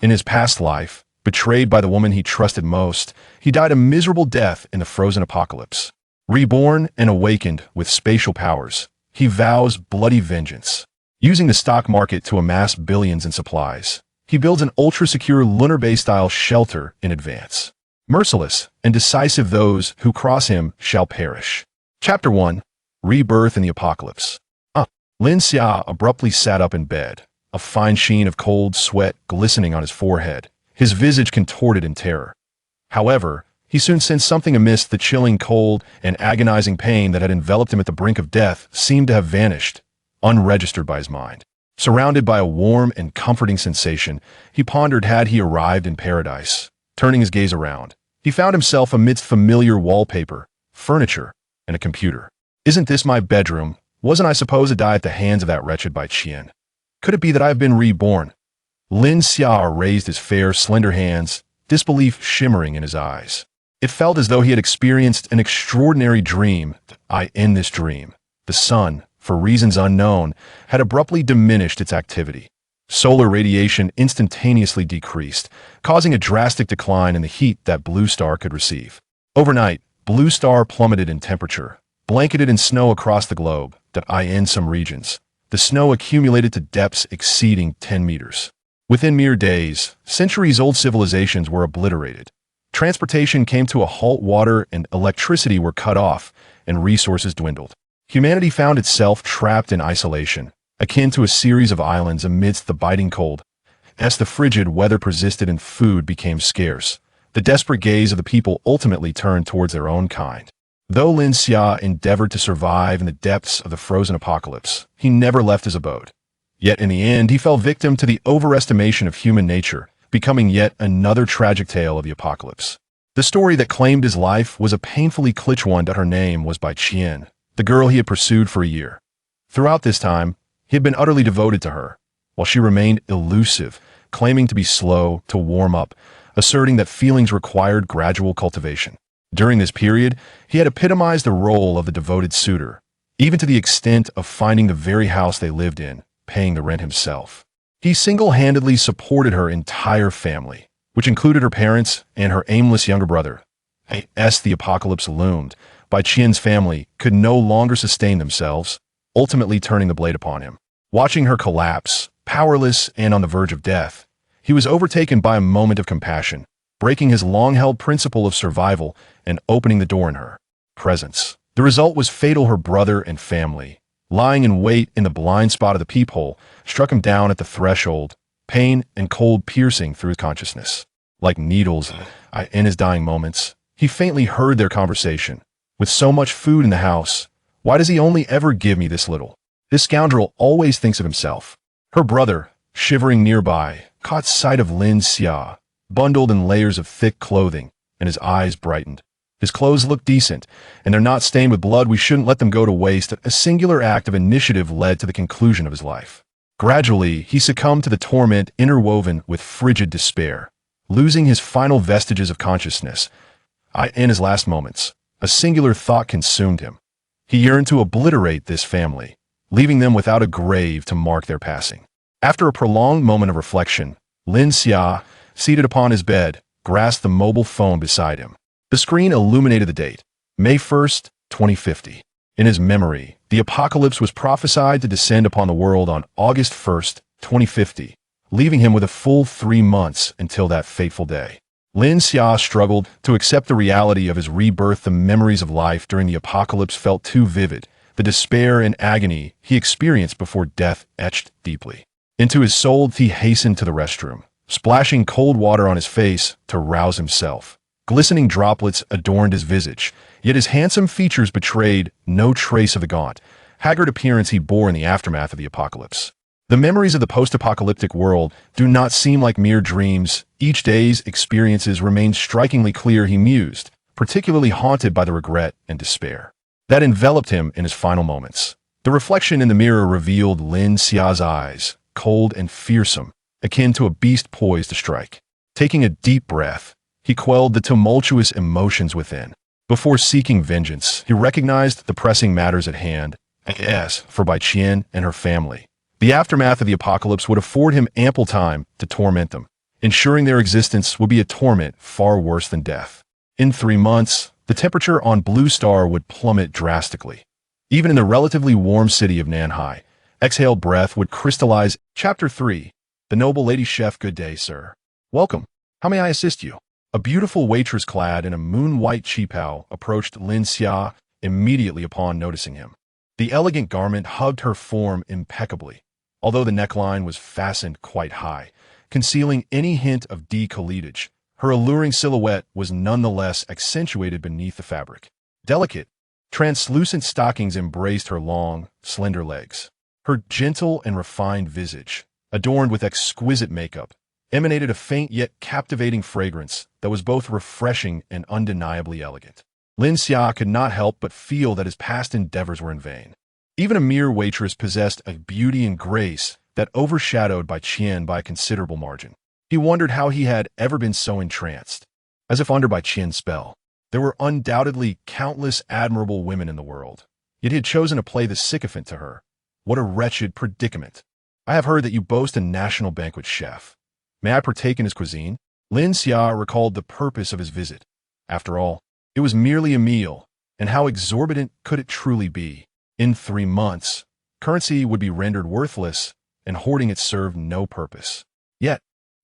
In his past life, betrayed by the woman he trusted most, he died a miserable death in the frozen apocalypse. Reborn and awakened with spatial powers, he vows bloody vengeance. Using the stock market to amass billions in supplies, he builds an ultra-secure lunar base-style shelter in advance. Merciless and decisive, those who cross him shall perish. Chapter 1. Rebirth in the Apocalypse. Lin Xia abruptly sat up in bed, a fine sheen of cold sweat glistening on his forehead, his visage contorted in terror. However, he soon sensed something amiss. The chilling cold and agonizing pain that had enveloped him at the brink of death seemed to have vanished, unregistered by his mind. Surrounded by a warm and comforting sensation, he pondered, had he arrived in paradise? Turning his gaze around, he found himself amidst familiar wallpaper, furniture, and a computer. Isn't this my bedroom? Wasn't I supposed to die at the hands of that wretched Bai Qian? Could it be that I have been reborn? Lin Xia raised his fair, slender hands, disbelief shimmering in his eyes. It felt as though he had experienced an extraordinary dream. In this dream, the sun, for reasons unknown, had abruptly diminished its activity. Solar radiation instantaneously decreased, causing a drastic decline in the heat that Blue Star could receive. Overnight, Blue Star plummeted in temperature, blanketed in snow across the globe. In some regions, the snow accumulated to depths exceeding 10 meters. Within mere days, centuries-old civilizations were obliterated. Transportation came to a halt, water and electricity were cut off, and resources dwindled. Humanity found itself trapped in isolation, akin to a series of islands amidst the biting cold. As the frigid weather persisted and food became scarce, the desperate gaze of the people ultimately turned towards their own kind. Though Lin Xia endeavored to survive in the depths of the frozen apocalypse, he never left his abode. Yet in the end, he fell victim to the overestimation of human nature, becoming yet another tragic tale of the apocalypse. The story that claimed his life was a painfully cliché one. Her name was Bai Qian, the girl he had pursued for a year. Throughout this time, he had been utterly devoted to her, while she remained elusive, claiming to be slow to warm up, asserting that feelings required gradual cultivation. During this period, he had epitomized the role of the devoted suitor, even to the extent of finding the very house they lived in, paying the rent himself. He single-handedly supported her entire family, which included her parents and her aimless younger brother. As the apocalypse loomed, Bai Qian's family could no longer sustain themselves, ultimately turning the blade upon him. Watching her collapse, powerless and on the verge of death, he was overtaken by a moment of compassion, breaking his long-held principle of survival and opening the door in her presence. The result was fatal. Her brother and family, lying in wait in the blind spot of the peephole, struck him down at the threshold, pain and cold piercing through his consciousness. Like needles in his dying moments, he faintly heard their conversation. With so much food in the house, why does he only ever give me this little? This scoundrel always thinks of himself. Her brother, shivering nearby, caught sight of Lin Xia, bundled in layers of thick clothing, and his eyes brightened. His clothes look decent, and they're not stained with blood. We shouldn't let them go to waste. A singular act of initiative led to the conclusion of his life. Gradually, he succumbed to the torment interwoven with frigid despair, losing his final vestiges of consciousness. In his last moments, a singular thought consumed him. He yearned to obliterate this family, leaving them without a grave to mark their passing. After a prolonged moment of reflection, Lin Xia, seated upon his bed, grasped the mobile phone beside him. The screen illuminated the date, May 1st, 2050. In his memory, the apocalypse was prophesied to descend upon the world on August 1st, 2050, leaving him with a full 3 months until that fateful day. Lin Xia struggled to accept the reality of his rebirth. The memories of life during the apocalypse felt too vivid. The despair and agony he experienced before death etched deeply into his soul. He hastened to the restroom, splashing cold water on his face to rouse himself. Glistening droplets adorned his visage, yet his handsome features betrayed no trace of the gaunt, haggard appearance he bore in the aftermath of the apocalypse. The memories of the post-apocalyptic world do not seem like mere dreams. Each day's experiences remained strikingly clear. He mused, particularly haunted by the regret and despair that enveloped him in his final moments. The reflection in the mirror revealed Lin Xia's eyes, cold and fearsome, akin to a beast poised to strike. Taking a deep breath, he quelled the tumultuous emotions within. Before seeking vengeance, he recognized the pressing matters at hand. As for Bai Qian and her family, the aftermath of the apocalypse would afford him ample time to torment them. Ensuring their existence would be a torment far worse than death. In 3 months, the temperature on Blue Star would plummet drastically. Even in the relatively warm city of Nanhai, exhaled breath would crystallize. Chapter 3. The Noble Lady Chef. Good day, sir. Welcome. How may I assist you? A beautiful waitress clad in a moon-white qipao approached Lin Xia immediately upon noticing him. The elegant garment hugged her form impeccably, although the neckline was fastened quite high, concealing any hint of decolletage. Her alluring silhouette was nonetheless accentuated beneath the fabric. Delicate, translucent stockings embraced her long, slender legs. Her gentle and refined visage, adorned with exquisite makeup, emanated a faint yet captivating fragrance that was both refreshing and undeniably elegant. Lin Xia could not help but feel that his past endeavors were in vain. Even a mere waitress possessed a beauty and grace that overshadowed by Qian by a considerable margin. He wondered how he had ever been so entranced. As if under by Qian's spell, there were undoubtedly countless admirable women in the world, yet he had chosen to play the sycophant to her. What a wretched predicament. I have heard that you boast a national banquet chef. May I partake in his cuisine? Lin Xia recalled the purpose of his visit. After all, it was merely a meal, and how exorbitant could it truly be? In 3 months, currency would be rendered worthless, and hoarding it served no purpose. Yet,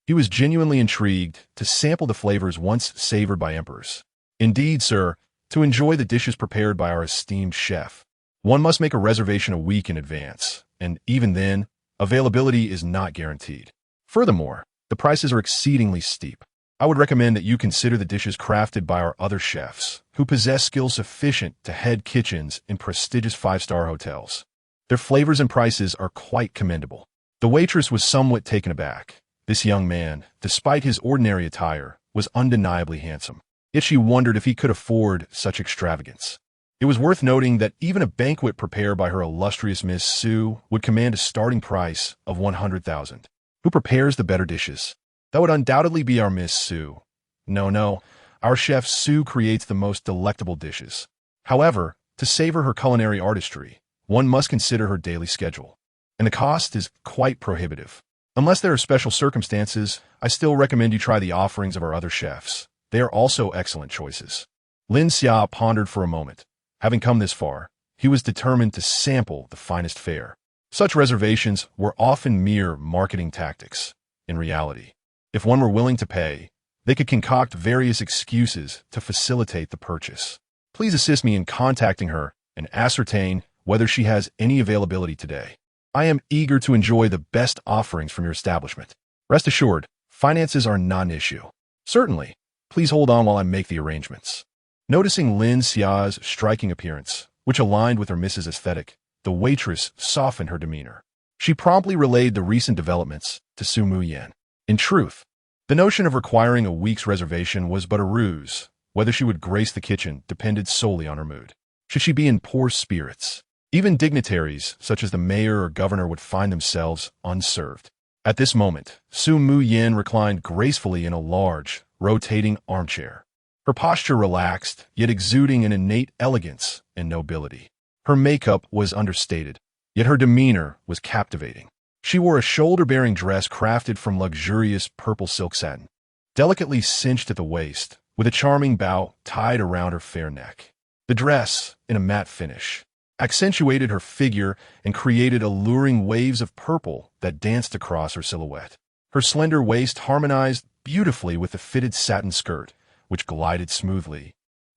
he was genuinely intrigued to sample the flavors once savored by emperors. Indeed, sir, to enjoy the dishes prepared by our esteemed chef, one must make a reservation a week in advance, and even then, availability is not guaranteed. Furthermore, the prices are exceedingly steep. I would recommend that you consider the dishes crafted by our other chefs, who possess skills sufficient to head kitchens in prestigious 5-star hotels. Their flavors and prices are quite commendable. The waitress was somewhat taken aback. This young man, despite his ordinary attire, was undeniably handsome. Yet she wondered if he could afford such extravagance. It was worth noting that even a banquet prepared by her illustrious Miss Su would command a starting price of 100,000. Who prepares the better dishes? That would undoubtedly be our Miss Su. No, our chef Su creates the most delectable dishes. However, to savor her culinary artistry, one must consider her daily schedule, and the cost is quite prohibitive. Unless there are special circumstances, I still recommend you try the offerings of our other chefs. They are also excellent choices. Lin Xia pondered for a moment. Having come this far, he was determined to sample the finest fare. Such reservations were often mere marketing tactics. In reality, if one were willing to pay, they could concoct various excuses to facilitate the purchase. Please assist me in contacting her and ascertain whether she has any availability today. I am eager to enjoy the best offerings from your establishment. Rest assured, finances are not an issue. Certainly. Please hold on while I make the arrangements. Noticing Lin Xia's striking appearance, which aligned with her Mrs. Aesthetic, the waitress softened her demeanor. She promptly relayed the recent developments to Su Muyan. In truth, the notion of requiring a week's reservation was but a ruse. Whether she would grace the kitchen depended solely on her mood. Should she be in poor spirits, even dignitaries such as the mayor or governor would find themselves unserved. At this moment, Su Muyan reclined gracefully in a large, rotating armchair. Her posture relaxed, yet exuding an innate elegance and nobility. Her makeup was understated, yet her demeanor was captivating. She wore a shoulder-bearing dress crafted from luxurious purple silk satin, delicately cinched at the waist, with a charming bow tied around her fair neck. The dress, in a matte finish, accentuated her figure and created alluring waves of purple that danced across her silhouette. Her slender waist harmonized beautifully with the fitted satin skirt, which glided smoothly,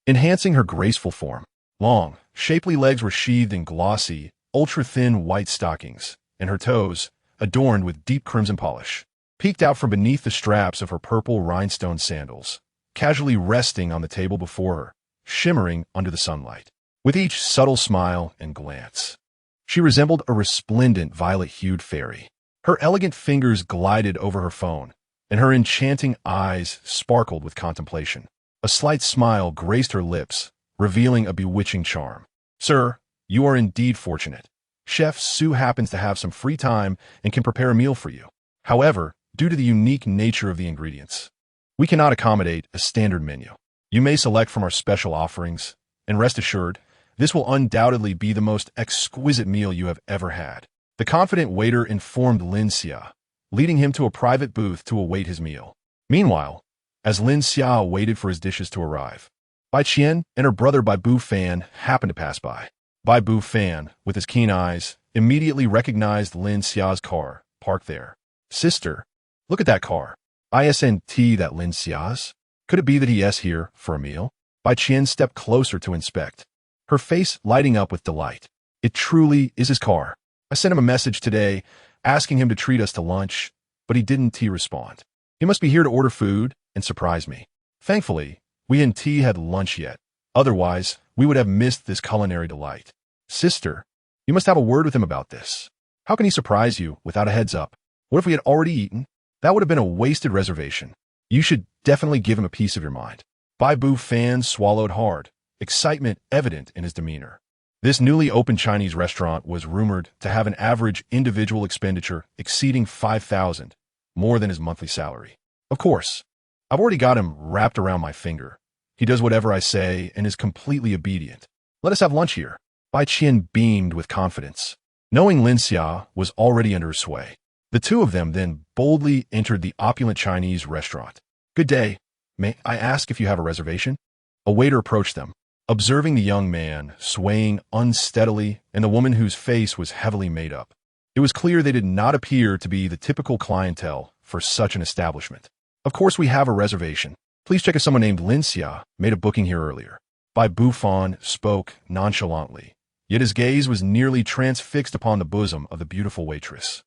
enhancing her graceful form. Long, shapely legs were sheathed in glossy, ultra-thin white stockings, and her toes, adorned with deep crimson polish, peeked out from beneath the straps of her purple rhinestone sandals, casually resting on the table before her, shimmering under the sunlight. With each subtle smile and glance, she resembled a resplendent violet-hued fairy. Her elegant fingers glided over her phone, and her enchanting eyes sparkled with contemplation. A slight smile graced her lips, revealing a bewitching charm. Sir, you are indeed fortunate. Chef Su happens to have some free time and can prepare a meal for you. However, due to the unique nature of the ingredients, we cannot accommodate a standard menu. You may select from our special offerings, and rest assured, this will undoubtedly be the most exquisite meal you have ever had. The confident waiter informed Lin Xia. leading him to a private booth to await his meal. Meanwhile, as Lin Xia waited for his dishes to arrive, Bai Qian and her brother Bai Bu Fan happened to pass by. Bai Bu Fan, with his keen eyes, immediately recognized Lin Xia's car, parked there. "Sister, look at that car. Isn't that Lin Xia's? Could it be that he is here for a meal?" Bai Qian stepped closer to inspect, her face lighting up with delight. "It truly is his car. I sent him a message today asking him to treat us to lunch, but he didn't respond. He must be here to order food and surprise me. Thankfully, we hadn't had lunch yet. Otherwise, we would have missed this culinary delight. Sister, you must have a word with him about this. How can he surprise you without a heads up? What if we had already eaten? That would have been a wasted reservation. You should definitely give him a piece of your mind." Bai Bu Fan swallowed hard, excitement evident in his demeanor. This newly opened Chinese restaurant was rumored to have an average individual expenditure exceeding 5,000, more than his monthly salary. Of course, I've already got him wrapped around my finger. He does whatever I say and is completely obedient. Let us have lunch here. Bai Qian beamed with confidence, knowing Lin Xia was already under her sway. The two of them then boldly entered the opulent Chinese restaurant. "Good day. May I ask if you have a reservation?" A waiter approached them, observing the young man swaying unsteadily and the woman whose face was heavily made up. It was clear they did not appear to be the typical clientele for such an establishment. "Of course we have a reservation. Please check if someone named Lin Xia made a booking here earlier." Bai Bu Fan spoke nonchalantly, yet his gaze was nearly transfixed upon the bosom of the beautiful waitress,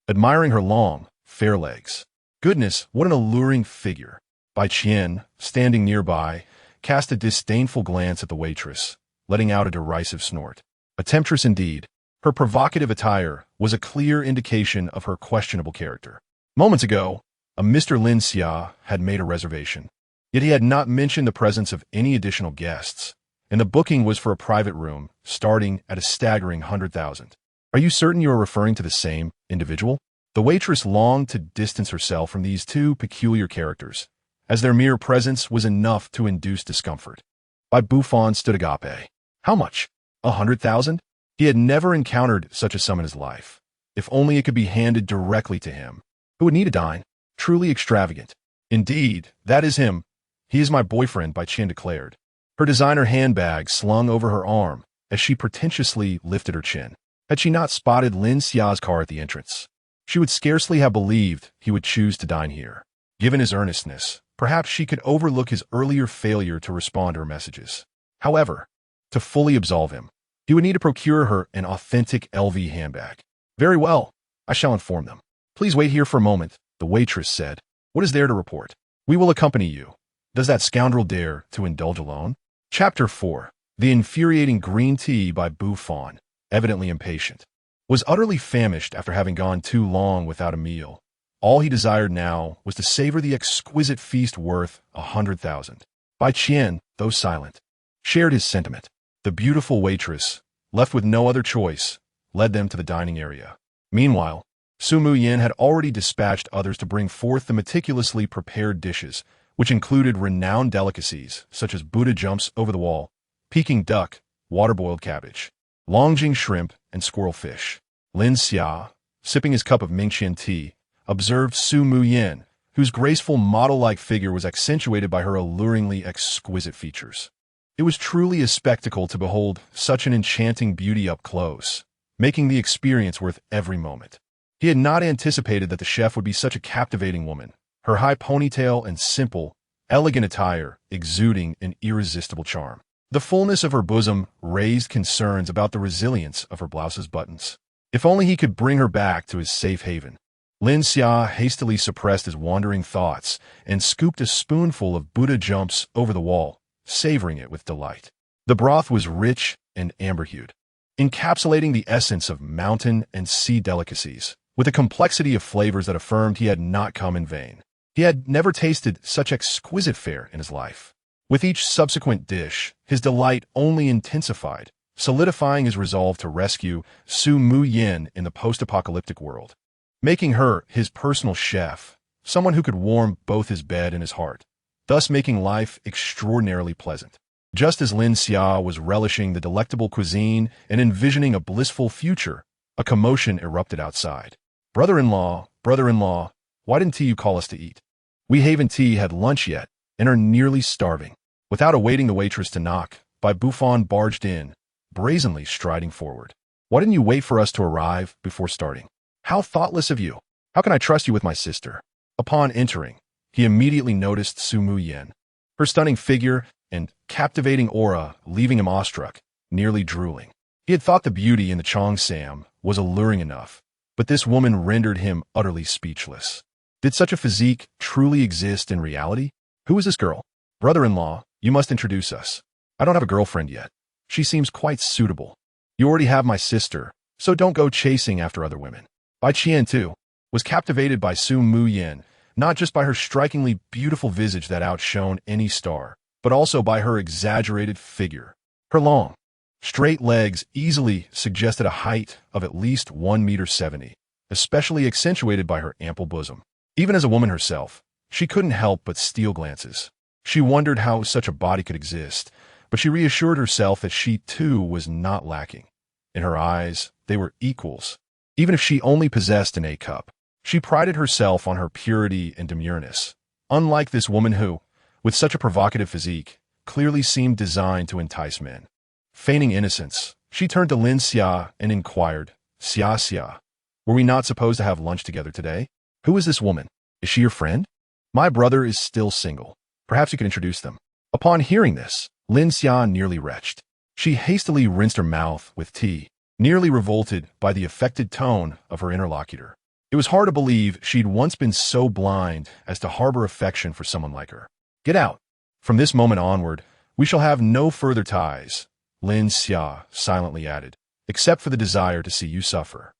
admiring her long, fair legs. Goodness, what an alluring figure. Bai Qian, standing nearby, cast a disdainful glance at the waitress, letting out a derisive snort. A temptress indeed. Her provocative attire was a clear indication of her questionable character. Moments ago, a Mr. Lin Xia had made a reservation, yet he had not mentioned the presence of any additional guests, and the booking was for a private room, starting at a staggering 100,000. "Are you certain you are referring to the same individual?" The waitress longed to distance herself from these two peculiar characters, as their mere presence was enough to induce discomfort. Bai Bu Fan stood agape. How much? 100,000? He had never encountered such a sum in his life. If only it could be handed directly to him. Who would need to dine? Truly extravagant. "Indeed, that is him. He is my boyfriend," Bai Qian declared, her designer handbag slung over her arm as she pretentiously lifted her chin. Had she not spotted Lin Xia's car at the entrance, she would scarcely have believed he would choose to dine here. Given his earnestness, perhaps she could overlook his earlier failure to respond to her messages. However, to fully absolve him, he would need to procure her an authentic LV handbag. "Very well, I shall inform them. Please wait here for a moment," the waitress said. "What is there to report? We will accompany you. Does that scoundrel dare to indulge alone?" Chapter 4. The infuriating green tea by Bu Fan, evidently impatient, was utterly famished after having gone too long without a meal. All he desired now was to savor the exquisite feast worth 100,000. Bai Qian, though silent, shared his sentiment. The beautiful waitress, left with no other choice, led them to the dining area. Meanwhile, Su Muyin had already dispatched others to bring forth the meticulously prepared dishes, which included renowned delicacies such as Buddha jumps over the wall, Peking duck, water-boiled cabbage, Longjing shrimp, and squirrel fish. Lin Xia, sipping his cup of Mingqian tea, observed Su Muyin, whose graceful model-like figure was accentuated by her alluringly exquisite features. It was truly a spectacle to behold such an enchanting beauty up close, making the experience worth every moment. He had not anticipated that the chef would be such a captivating woman, her high ponytail and simple, elegant attire exuding an irresistible charm. The fullness of her bosom raised concerns about the resilience of her blouse's buttons. If only he could bring her back to his safe haven. Lin Xia hastily suppressed his wandering thoughts and scooped a spoonful of Buddha jumps over the wall, savoring it with delight. The broth was rich and amber-hued, encapsulating the essence of mountain and sea delicacies, with a complexity of flavors that affirmed he had not come in vain. He had never tasted such exquisite fare in his life. With each subsequent dish, his delight only intensified, solidifying his resolve to rescue Su Muyin in the post-apocalyptic world, making her his personal chef, someone who could warm both his bed and his heart, thus making life extraordinarily pleasant. Just as Lin Xia was relishing the delectable cuisine and envisioning a blissful future, a commotion erupted outside. Brother-in-law Brother-in-law, why didn't you call us to eat? We haven't had lunch yet and are nearly starving. Without awaiting the waitress to knock, Buffon barged in, brazenly striding forward. Why didn't you wait for us to arrive before starting? How thoughtless of you! How can I trust you with my sister? Upon entering, he immediately noticed Su Muyin, her stunning figure and captivating aura leaving him awestruck, nearly drooling. He had thought the beauty in the Cheongsam was alluring enough, but this woman rendered him utterly speechless. Did such a physique truly exist in reality? Who is this girl? Brother-in-law, you must introduce us. I don't have a girlfriend yet. She seems quite suitable. You already have my sister, so don't go chasing after other women. Bai Qian, too, was captivated by Su Muyin, not just by her strikingly beautiful visage that outshone any star, but also by her exaggerated figure. Her long, straight legs easily suggested a height of at least 1.70 meters, especially accentuated by her ample bosom. Even as a woman herself, she couldn't help but steal glances. She wondered how such a body could exist, but she reassured herself that she too was not lacking. In her eyes, they were equals. Even if she only possessed an A cup, she prided herself on her purity and demureness, unlike this woman who, with such a provocative physique, clearly seemed designed to entice men. Feigning innocence, she turned to Lin Xia and inquired, Xia, were we not supposed to have lunch together today? Who is this woman? Is she your friend? My brother is still single. Perhaps you could introduce them. Upon hearing this, Lin Xia nearly retched. She hastily rinsed her mouth with tea, nearly revolted by the affected tone of her interlocutor. It was hard to believe she'd once been so blind as to harbor affection for someone like her. Get out. From this moment onward, we shall have no further ties, Lin Xia silently added, except for the desire to see you suffer.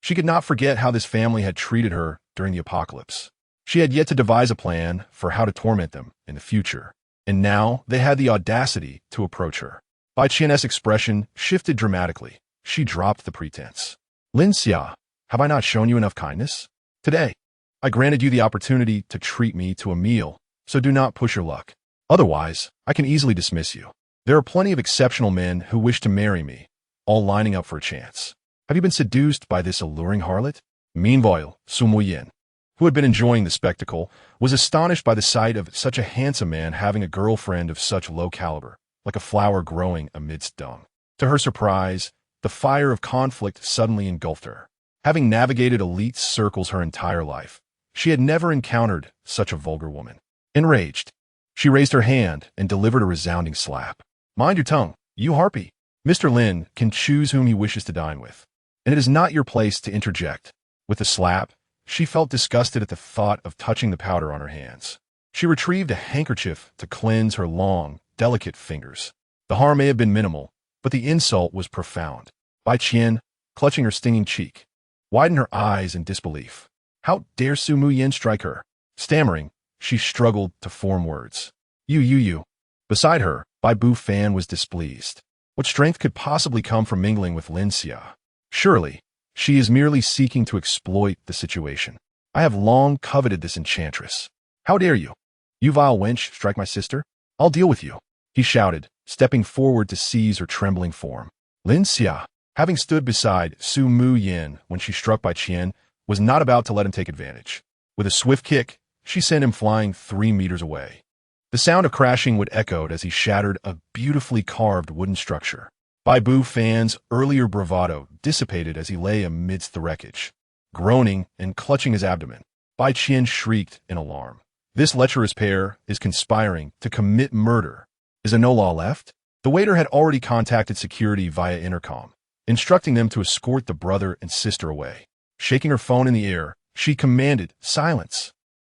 She could not forget how this family had treated her during the apocalypse. She had yet to devise a plan for how to torment them in the future, and now they had the audacity to approach her. Bai Qian's expression shifted dramatically. She dropped the pretense. Lin Xia, have I not shown you enough kindness? Today, I granted you the opportunity to treat me to a meal, so do not push your luck. Otherwise, I can easily dismiss you. There are plenty of exceptional men who wish to marry me, all lining up for a chance. Have you been seduced by this alluring harlot? Meanwhile, Su Muyin, who had been enjoying the spectacle, was astonished by the sight of such a handsome man having a girlfriend of such low caliber, like a flower growing amidst dung. To her surprise, the fire of conflict suddenly engulfed her. Having navigated elite circles her entire life, she had never encountered such a vulgar woman. Enraged, she raised her hand and delivered a resounding slap. Mind your tongue, you harpy. Mr. Lin can choose whom he wishes to dine with, and it is not your place to interject. With the slap, she felt disgusted at the thought of touching the powder on her hands. She retrieved a handkerchief to cleanse her long, delicate fingers. The harm may have been minimal, but the insult was profound. Bai Qian, clutching her stinging cheek, widened her eyes in disbelief. How dare Su Muyin strike her? Stammering, she struggled to form words. You. Beside her, Bai Buffon was displeased. What strength could possibly come from mingling with Lin Xia? Surely, she is merely seeking to exploit the situation. I have long coveted this enchantress. How dare you? You vile wench, strike my sister? I'll deal with you, he shouted, stepping forward to seize her trembling form. Lin Xia, having stood beside Su Muyin when she struck Bai Qian, was not about to let him take advantage. With a swift kick, she sent him flying 3 meters away. The sound of crashing would echoed as he shattered a beautifully carved wooden structure. Bai Buffon's earlier bravado dissipated as he lay amidst the wreckage. Groaning and clutching his abdomen, Bai Qian shrieked in alarm. This lecherous pair is conspiring to commit murder. Is there no law left? The waiter had already contacted security via intercom, instructing them to escort the brother and sister away. Shaking her phone in the air, she commanded, "Silence.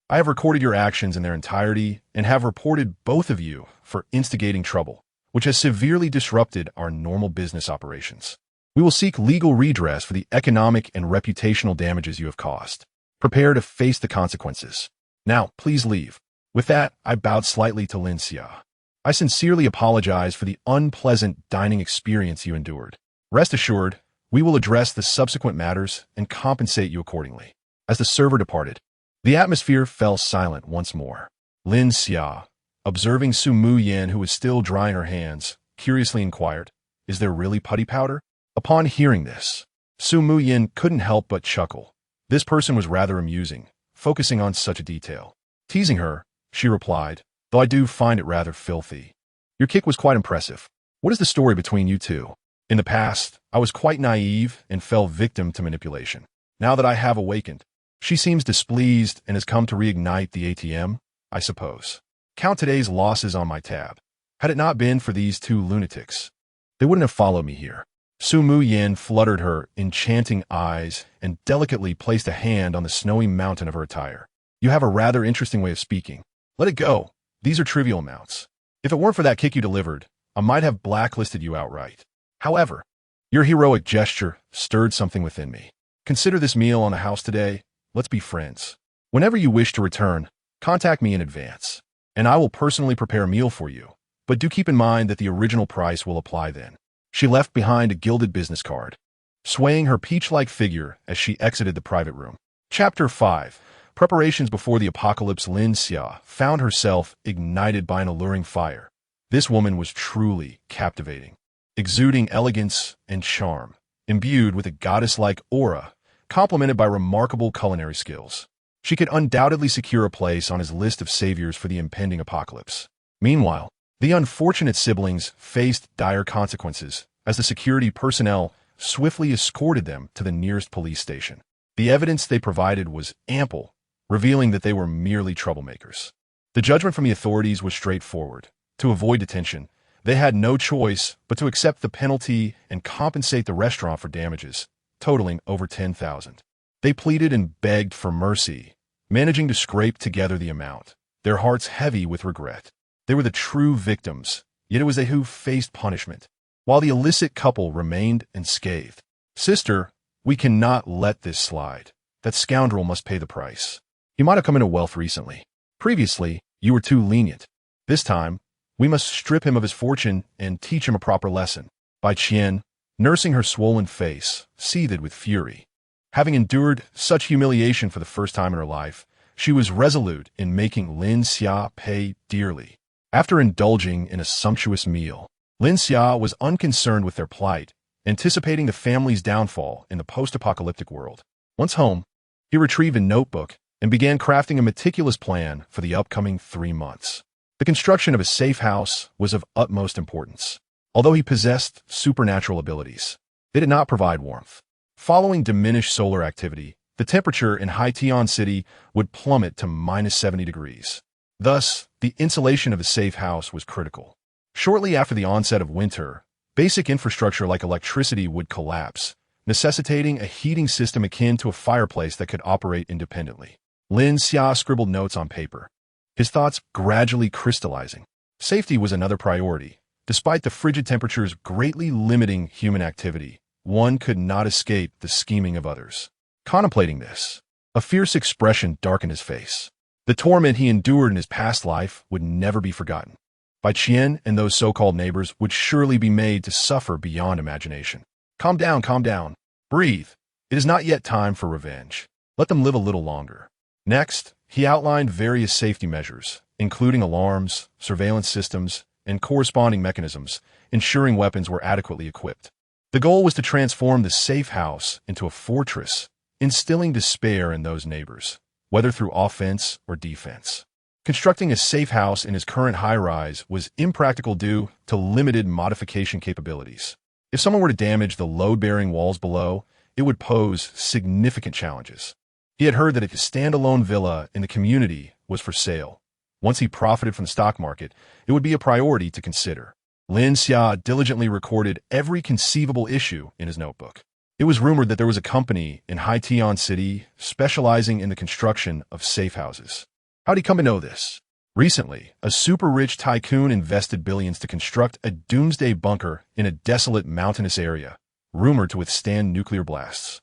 I have recorded your actions in their entirety and have reported both of you for instigating trouble, which has severely disrupted our normal business operations. We will seek legal redress for the economic and reputational damages you have caused. Prepare to face the consequences. Now, please leave." With that, I bowed slightly to Lin Xia. I sincerely apologize for the unpleasant dining experience you endured. Rest assured, we will address the subsequent matters and compensate you accordingly. As the server departed, the atmosphere fell silent once more. Lin Xia, observing Su Muyin, who was still drying her hands, curiously inquired, "Is there really putty powder?" Upon hearing this, Su Muyin couldn't help but chuckle. This person was rather amusing, focusing on such a detail. Teasing her, she replied, though I do find it rather filthy. Your kick was quite impressive. What is the story between you two? In the past, I was quite naive and fell victim to manipulation. Now that I have awakened, she seems displeased and has come to reignite the ATM, I suppose. Count today's losses on my tab. Had it not been for these two lunatics, they wouldn't have followed me here. Su Mu Yin fluttered her enchanting eyes and delicately placed a hand on the snowy mountain of her attire. You have a rather interesting way of speaking. Let it go. These are trivial amounts. If it weren't for that kick you delivered, I might have blacklisted you outright. However, your heroic gesture stirred something within me. Consider this meal on the house today. Let's be friends. Whenever you wish to return, contact me in advance, and I will personally prepare a meal for you. But do keep in mind that the original price will apply then. She left behind a gilded business card, swaying her peach-like figure as she exited the private room. Chapter 5. Preparations before the apocalypse. Lin Xia found herself ignited by an alluring fire. This woman was truly captivating, exuding elegance and charm, imbued with a goddess-like aura, complemented by remarkable culinary skills. She could undoubtedly secure a place on his list of saviors for the impending apocalypse. Meanwhile, the unfortunate siblings faced dire consequences as the security personnel swiftly escorted them to the nearest police station. The evidence they provided was ample, revealing that they were merely troublemakers. The judgment from the authorities was straightforward. To avoid detention, they had no choice but to accept the penalty and compensate the restaurant for damages, totaling over 10,000. They pleaded and begged for mercy, managing to scrape together the amount, their hearts heavy with regret. They were the true victims, yet it was they who faced punishment, while the illicit couple remained unscathed. Sister, we cannot let this slide. That scoundrel must pay the price. He might have come into wealth recently. Previously, you were too lenient. This time, we must strip him of his fortune and teach him a proper lesson. Bai Qian, nursing her swollen face, seethed with fury. Having endured such humiliation for the first time in her life, she was resolute in making Lin Xia pay dearly. After indulging in a sumptuous meal, Lin Xia was unconcerned with their plight, anticipating the family's downfall in the post-apocalyptic world. Once home, he retrieved a notebook and began crafting a meticulous plan for the upcoming 3 months. The construction of a safe house was of utmost importance. Although he possessed supernatural abilities, they did not provide warmth. Following diminished solar activity, the temperature in Haitian City would plummet to -70 degrees. Thus, the insulation of a safe house was critical. Shortly after the onset of winter, basic infrastructure like electricity would collapse, necessitating a heating system akin to a fireplace that could operate independently. Lin Xia scribbled notes on paper, his thoughts gradually crystallizing. Safety was another priority. Despite the frigid temperatures greatly limiting human activity, one could not escape the scheming of others. Contemplating this, a fierce expression darkened his face. The torment he endured in his past life would never be forgotten. Bai Qian and those so-called neighbors would surely be made to suffer beyond imagination. Calm down, calm down. Breathe. It is not yet time for revenge. Let them live a little longer. Next, he outlined various safety measures, including alarms, surveillance systems, and corresponding mechanisms, ensuring weapons were adequately equipped. The goal was to transform the safe house into a fortress, instilling despair in those neighbors, whether through offense or defense. Constructing a safe house in his current high-rise was impractical due to limited modification capabilities. If someone were to damage the load-bearing walls below, it would pose significant challenges. He had heard that a standalone villa in the community was for sale. Once he profited from the stock market, it would be a priority to consider. Lin Xia diligently recorded every conceivable issue in his notebook. It was rumored that there was a company in Haitian City specializing in the construction of safe houses. How'd he come to know this? Recently, a super-rich tycoon invested billions to construct a doomsday bunker in a desolate mountainous area, rumored to withstand nuclear blasts.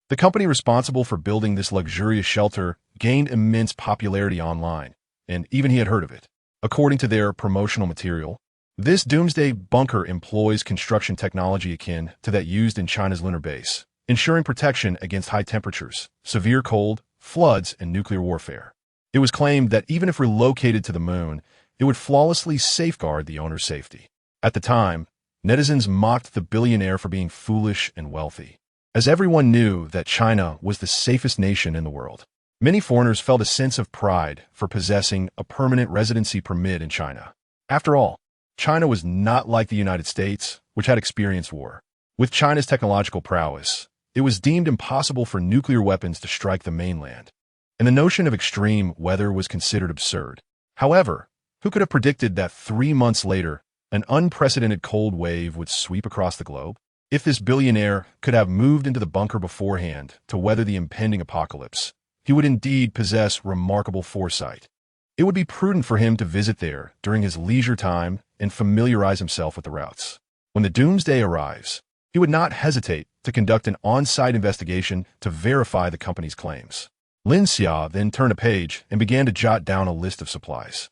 The company responsible for building this luxurious shelter gained immense popularity online, and even he had heard of it. According to their promotional material, this doomsday bunker employs construction technology akin to that used in China's lunar base, ensuring protection against high temperatures, severe cold, floods, and nuclear warfare. It was claimed that even if relocated to the moon, it would flawlessly safeguard the owner's safety. At the time, netizens mocked the billionaire for being foolish and wealthy. as everyone knew that China was the safest nation in the world. Many foreigners felt a sense of pride for possessing a permanent residency permit in China. After all, China was not like the United States, which had experienced war. With China's technological prowess, it was deemed impossible for nuclear weapons to strike the mainland, and the notion of extreme weather was considered absurd. However, who could have predicted that 3 months later, an unprecedented cold wave would sweep across the globe? If this billionaire could have moved into the bunker beforehand to weather the impending apocalypse, he would indeed possess remarkable foresight. It would be prudent for him to visit there during his leisure time and familiarize himself with the routes. When the doomsday arrives, he would not hesitate to conduct an on-site investigation to verify the company's claims. Lin Xia then turned a page and began to jot down a list of supplies.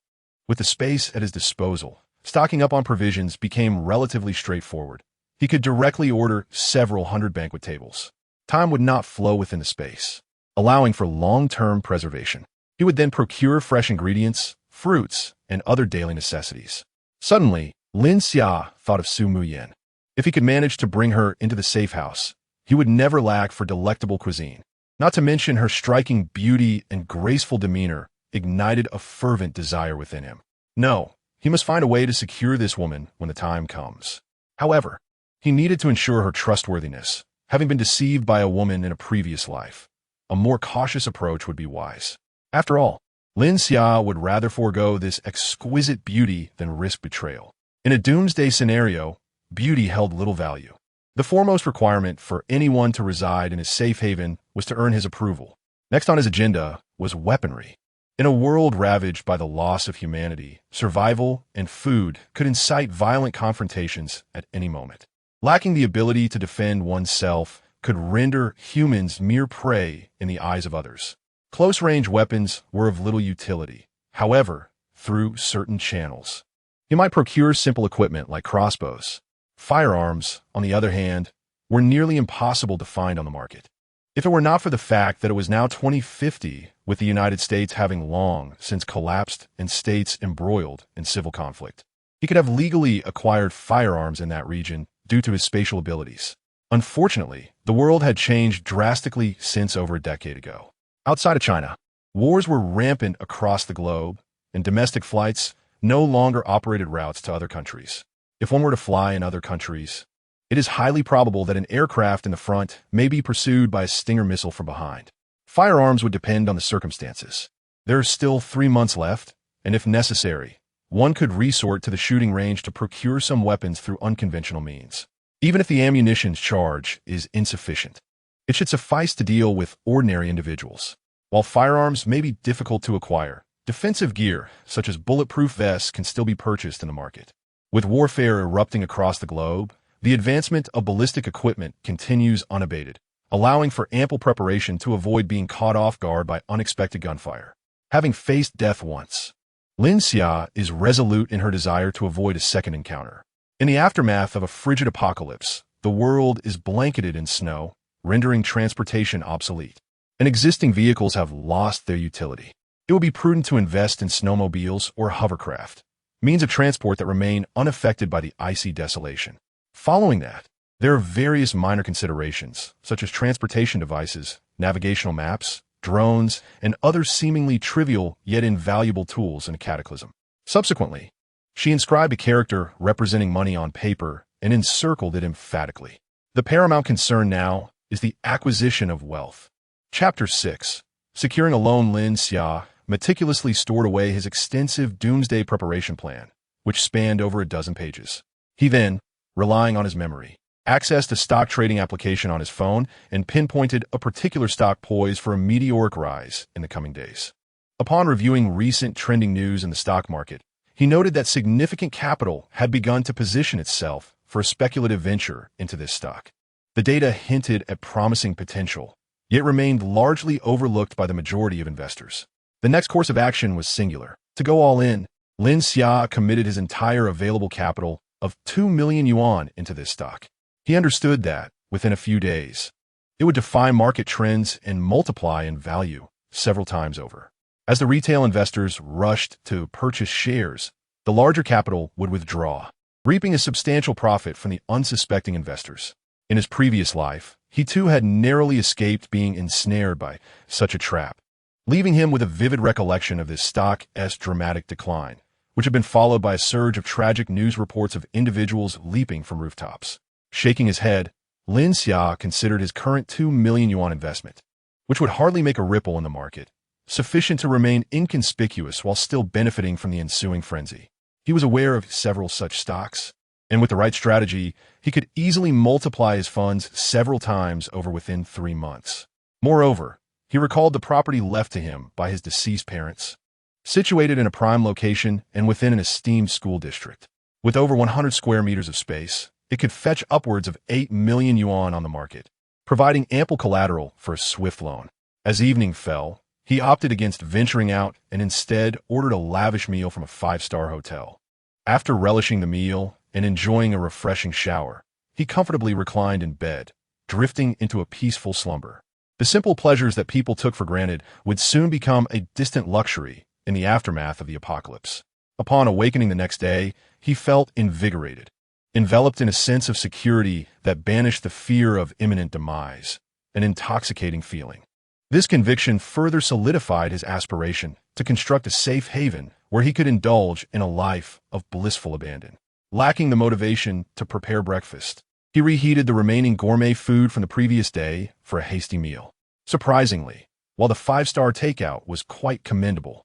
With the space at his disposal, stocking up on provisions became relatively straightforward. He could directly order several hundred banquet tables. Time would not flow within the space, allowing for long-term preservation. He would then procure fresh ingredients, fruits, and other daily necessities. Suddenly, Lin Xia thought of Su Muyan. If he could manage to bring her into the safe house, he would never lack for delectable cuisine. Not to mention her striking beauty and graceful demeanor ignited a fervent desire within him. No, he must find a way to secure this woman when the time comes. However, he needed to ensure her trustworthiness, having been deceived by a woman in a previous life. A more cautious approach would be wise. After all, Lin Xia would rather forego this exquisite beauty than risk betrayal. In a doomsday scenario, beauty held little value. The foremost requirement for anyone to reside in his safe haven was to earn his approval. Next on his agenda was weaponry. In a world ravaged by the loss of humanity, survival and food could incite violent confrontations at any moment. Lacking the ability to defend oneself could render humans mere prey in the eyes of others. Close-range weapons were of little utility, however, through certain channels. He might procure simple equipment like crossbows. Firearms, on the other hand, were nearly impossible to find on the market. If it were not for the fact that it was now 2050, with the United States having long since collapsed and states embroiled in civil conflict, he could have legally acquired firearms in that region due to his spatial abilities. Unfortunately, the world had changed drastically since over a decade ago. Outside of China, wars were rampant across the globe, and domestic flights no longer operated routes to other countries. If one were to fly in other countries, it is highly probable that an aircraft in the front may be pursued by a Stinger missile from behind. Firearms would depend on the circumstances. There are still 3 months left, and if necessary, one could resort to the shooting range to procure some weapons through unconventional means. Even if the ammunition's charge is insufficient, it should suffice to deal with ordinary individuals. While firearms may be difficult to acquire, defensive gear, such as bulletproof vests, can still be purchased in the market. With warfare erupting across the globe, the advancement of ballistic equipment continues unabated, allowing for ample preparation to avoid being caught off guard by unexpected gunfire. Having faced death once, Lin Xia is resolute in her desire to avoid a second encounter. In the aftermath of a frigid apocalypse, the world is blanketed in snow, rendering transportation obsolete, and existing vehicles have lost their utility. It would be prudent to invest in snowmobiles or hovercraft, means of transport that remain unaffected by the icy desolation. Following that, there are various minor considerations, such as transportation devices, navigational maps, drones, and other seemingly trivial yet invaluable tools in a cataclysm. Subsequently, she inscribed a character representing money on paper and encircled it emphatically. The paramount concern now is the acquisition of wealth. Chapter 6. Securing a loan. Lin Xia meticulously stored away his extensive doomsday preparation plan, which spanned over a dozen pages. He then, relying on his memory, accessed a stock trading application on his phone and pinpointed a particular stock poised for a meteoric rise in the coming days. Upon reviewing recent trending news in the stock market, he noted that significant capital had begun to position itself for a speculative venture into this stock. The data hinted at promising potential, yet remained largely overlooked by the majority of investors. The next course of action was singular. To go all in, Lin Xia committed his entire available capital of 2 million yuan into this stock. He understood that, within a few days, it would defy market trends and multiply in value several times over. As the retail investors rushed to purchase shares, the larger capital would withdraw, reaping a substantial profit from the unsuspecting investors. In his previous life, he too had narrowly escaped being ensnared by such a trap, leaving him with a vivid recollection of this stock's dramatic decline, which had been followed by a surge of tragic news reports of individuals leaping from rooftops. Shaking his head, Lin Xia considered his current 2 million yuan investment, which would hardly make a ripple in the market, sufficient to remain inconspicuous while still benefiting from the ensuing frenzy. He was aware of several such stocks, and with the right strategy, he could easily multiply his funds several times over within 3 months. Moreover, he recalled the property left to him by his deceased parents, situated in a prime location and within an esteemed school district. With over 100 square meters of space, it could fetch upwards of 8 million yuan on the market, providing ample collateral for a swift loan. As evening fell, he opted against venturing out and instead ordered a lavish meal from a 5-star hotel. After relishing the meal and enjoying a refreshing shower, he comfortably reclined in bed, drifting into a peaceful slumber. The simple pleasures that people took for granted would soon become a distant luxury in the aftermath of the apocalypse. Upon awakening the next day, he felt invigorated, enveloped in a sense of security that banished the fear of imminent demise, an intoxicating feeling. This conviction further solidified his aspiration to construct a safe haven where he could indulge in a life of blissful abandon. Lacking the motivation to prepare breakfast, he reheated the remaining gourmet food from the previous day for a hasty meal. Surprisingly, while the 5-star takeout was quite commendable,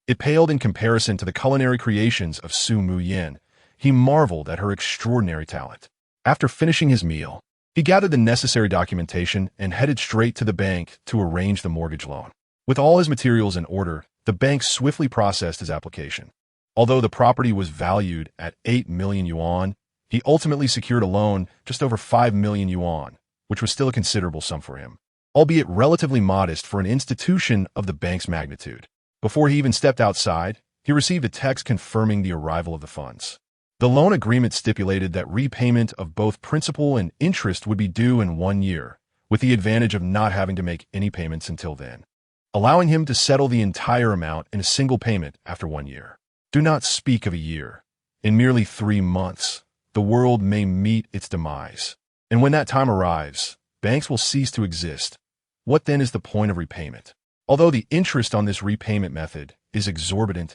it paled in comparison to the culinary creations of Su Muyen. He marveled at her extraordinary talent. After finishing his meal, he gathered the necessary documentation and headed straight to the bank to arrange the mortgage loan. With all his materials in order, the bank swiftly processed his application. Although the property was valued at 8 million yuan, he ultimately secured a loan just over 5 million yuan, which was still a considerable sum for him, albeit relatively modest for an institution of the bank's magnitude. Before he even stepped outside, he received a text confirming the arrival of the funds. The loan agreement stipulated that repayment of both principal and interest would be due in 1 year, with the advantage of not having to make any payments until then, allowing him to settle the entire amount in a single payment after 1 year. Do not speak of a year. In merely 3 months, the world may meet its demise. And when that time arrives, banks will cease to exist. What then is the point of repayment? Although the interest on this repayment method is exorbitant,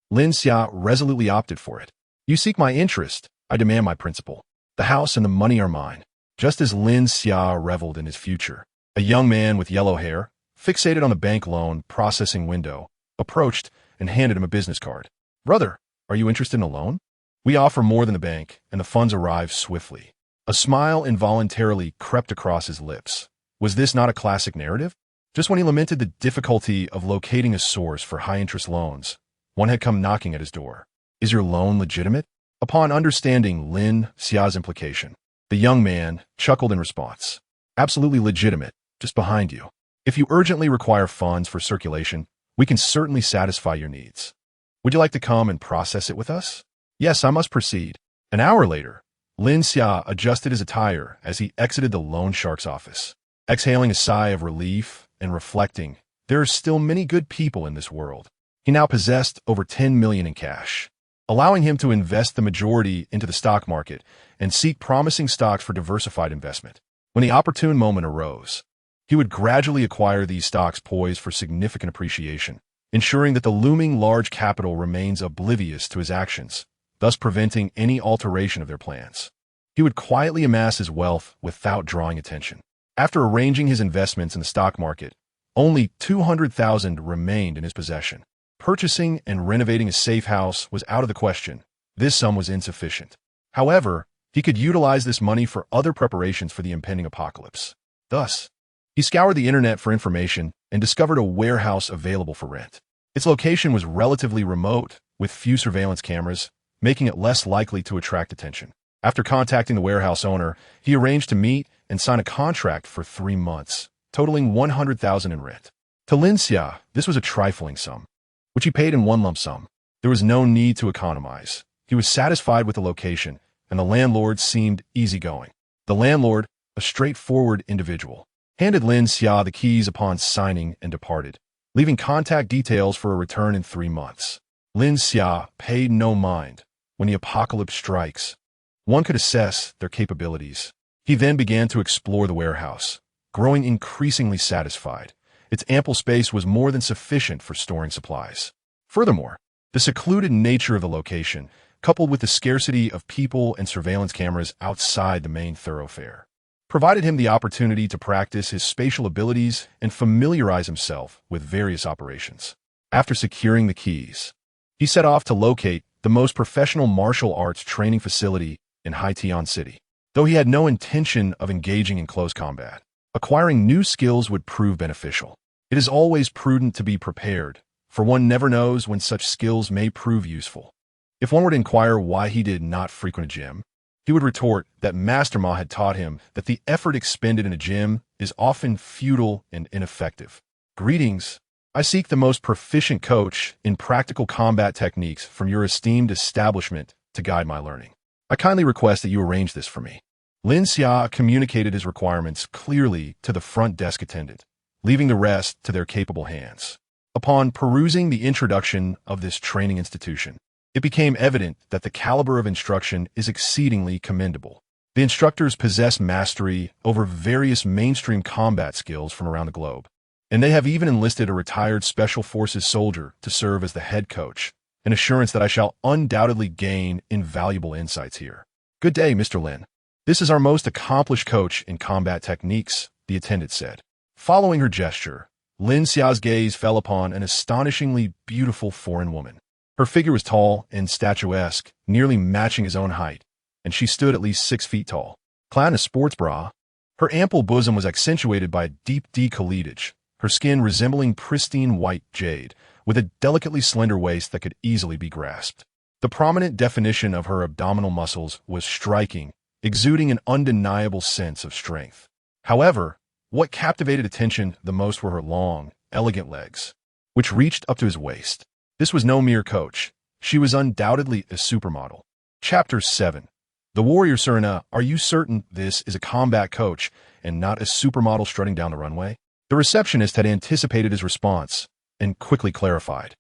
Lin Xia resolutely opted for it. You seek my interest, I demand my principal. The house and the money are mine. Just as Lin Xia reveled in his future, a young man with yellow hair, fixated on the bank loan processing window, approached and handed him a business card. Brother, are you interested in a loan? We offer more than the bank, and the funds arrive swiftly. A smile involuntarily crept across his lips. Was this not a classic narrative? Just when he lamented the difficulty of locating a source for high-interest loans, one had come knocking at his door. Is your loan legitimate? Upon understanding Lin Xia's implication, the young man chuckled in response. Absolutely legitimate, just behind you. If you urgently require funds for circulation, we can certainly satisfy your needs. Would you like to come and process it with us? Yes, I must proceed. An hour later, Lin Xia adjusted his attire as he exited the loan shark's office. Exhaling a sigh of relief and reflecting, there are still many good people in this world. He now possessed over 10 million in cash, allowing him to invest the majority into the stock market and seek promising stocks for diversified investment. When the opportune moment arose, he would gradually acquire these stocks poised for significant appreciation, ensuring that the looming large capital remains oblivious to his actions, thus preventing any alteration of their plans. He would quietly amass his wealth without drawing attention. After arranging his investments in the stock market, only 200,000 remained in his possession. Purchasing and renovating a safe house was out of the question. This sum was insufficient. However, he could utilize this money for other preparations for the impending apocalypse. Thus, he scoured the internet for information and discovered a warehouse available for rent. Its location was relatively remote, with few surveillance cameras, making it less likely to attract attention. After contacting the warehouse owner, he arranged to meet and sign a contract for 3 months, totaling 100,000 in rent. To Lin Xia, this was a trifling sum, which he paid in one lump sum. There was no need to economize. He was satisfied with the location, and the landlord seemed easygoing. The landlord, a straightforward individual, handed Lin Xia the keys upon signing and departed, leaving contact details for a return in 3 months. Lin Xia paid no mind. When the apocalypse strikes, one could assess their capabilities. He then began to explore the warehouse, growing increasingly satisfied. Its ample space was more than sufficient for storing supplies. Furthermore, the secluded nature of the location, coupled with the scarcity of people and surveillance cameras outside the main thoroughfare, provided him the opportunity to practice his spatial abilities and familiarize himself with various operations. After securing the keys, he set off to locate the most professional martial arts training facility in Haition City. Though he had no intention of engaging in close combat, acquiring new skills would prove beneficial. It is always prudent to be prepared, for one never knows when such skills may prove useful. If one were to inquire why he did not frequent a gym, he would retort that Master Ma had taught him that the effort expended in a gym is often futile and ineffective. Greetings. I seek the most proficient coach in practical combat techniques from your esteemed establishment to guide my learning. I kindly request that you arrange this for me. Lin Xia communicated his requirements clearly to the front desk attendant, leaving the rest to their capable hands. Upon perusing the introduction of this training institution, it became evident that the caliber of instruction is exceedingly commendable. The instructors possess mastery over various mainstream combat skills from around the globe, and they have even enlisted a retired Special Forces soldier to serve as the head coach, an assurance that I shall undoubtedly gain invaluable insights here. Good day, Mr. Lin. This is our most accomplished coach in combat techniques, the attendant said. Following her gesture, Lin Xia's gaze fell upon an astonishingly beautiful foreign woman. Her figure was tall and statuesque, nearly matching his own height, and she stood at least 6 feet tall. Clad in a sports bra, her ample bosom was accentuated by a deep decolletage, her skin resembling pristine white jade, with a delicately slender waist that could easily be grasped. The prominent definition of her abdominal muscles was striking, exuding an undeniable sense of strength. However, what captivated attention the most were her long, elegant legs, which reached up to his waist. This was no mere coach. She was undoubtedly a supermodel. Chapter 7. The warrior Serena, are you certain this is a combat coach and not a supermodel strutting down the runway? The receptionist had anticipated his response and quickly clarified.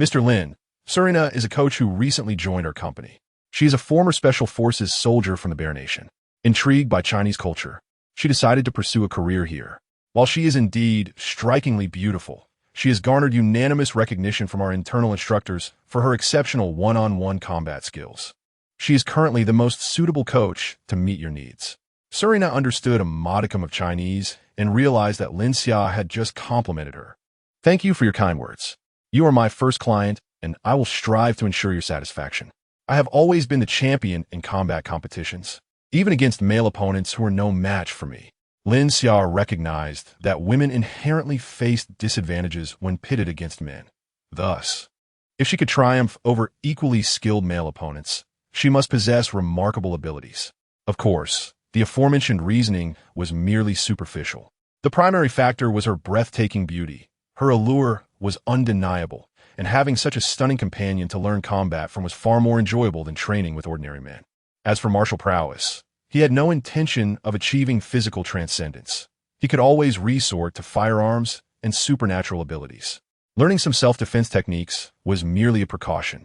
Mr. Lin, Serena is a coach who recently joined our company. She is a former Special Forces soldier from the Bear Nation. Intrigued by Chinese culture, she decided to pursue a career here. While she is indeed strikingly beautiful, she has garnered unanimous recognition from our internal instructors for her exceptional one-on-one combat skills. She is currently the most suitable coach to meet your needs. Serena understood a modicum of Chinese and realized that Lin Xia had just complimented her. Thank you for your kind words. You are my first client, and I will strive to ensure your satisfaction. I have always been the champion in combat competitions, even against male opponents who are no match for me. Lin Xia recognized that women inherently faced disadvantages when pitted against men. Thus, if she could triumph over equally skilled male opponents, she must possess remarkable abilities. Of course, the aforementioned reasoning was merely superficial. The primary factor was her breathtaking beauty. Her allure was undeniable, and having such a stunning companion to learn combat from was far more enjoyable than training with ordinary men. As for martial prowess, he had no intention of achieving physical transcendence. He could always resort to firearms and supernatural abilities. Learning some self-defense techniques was merely a precaution.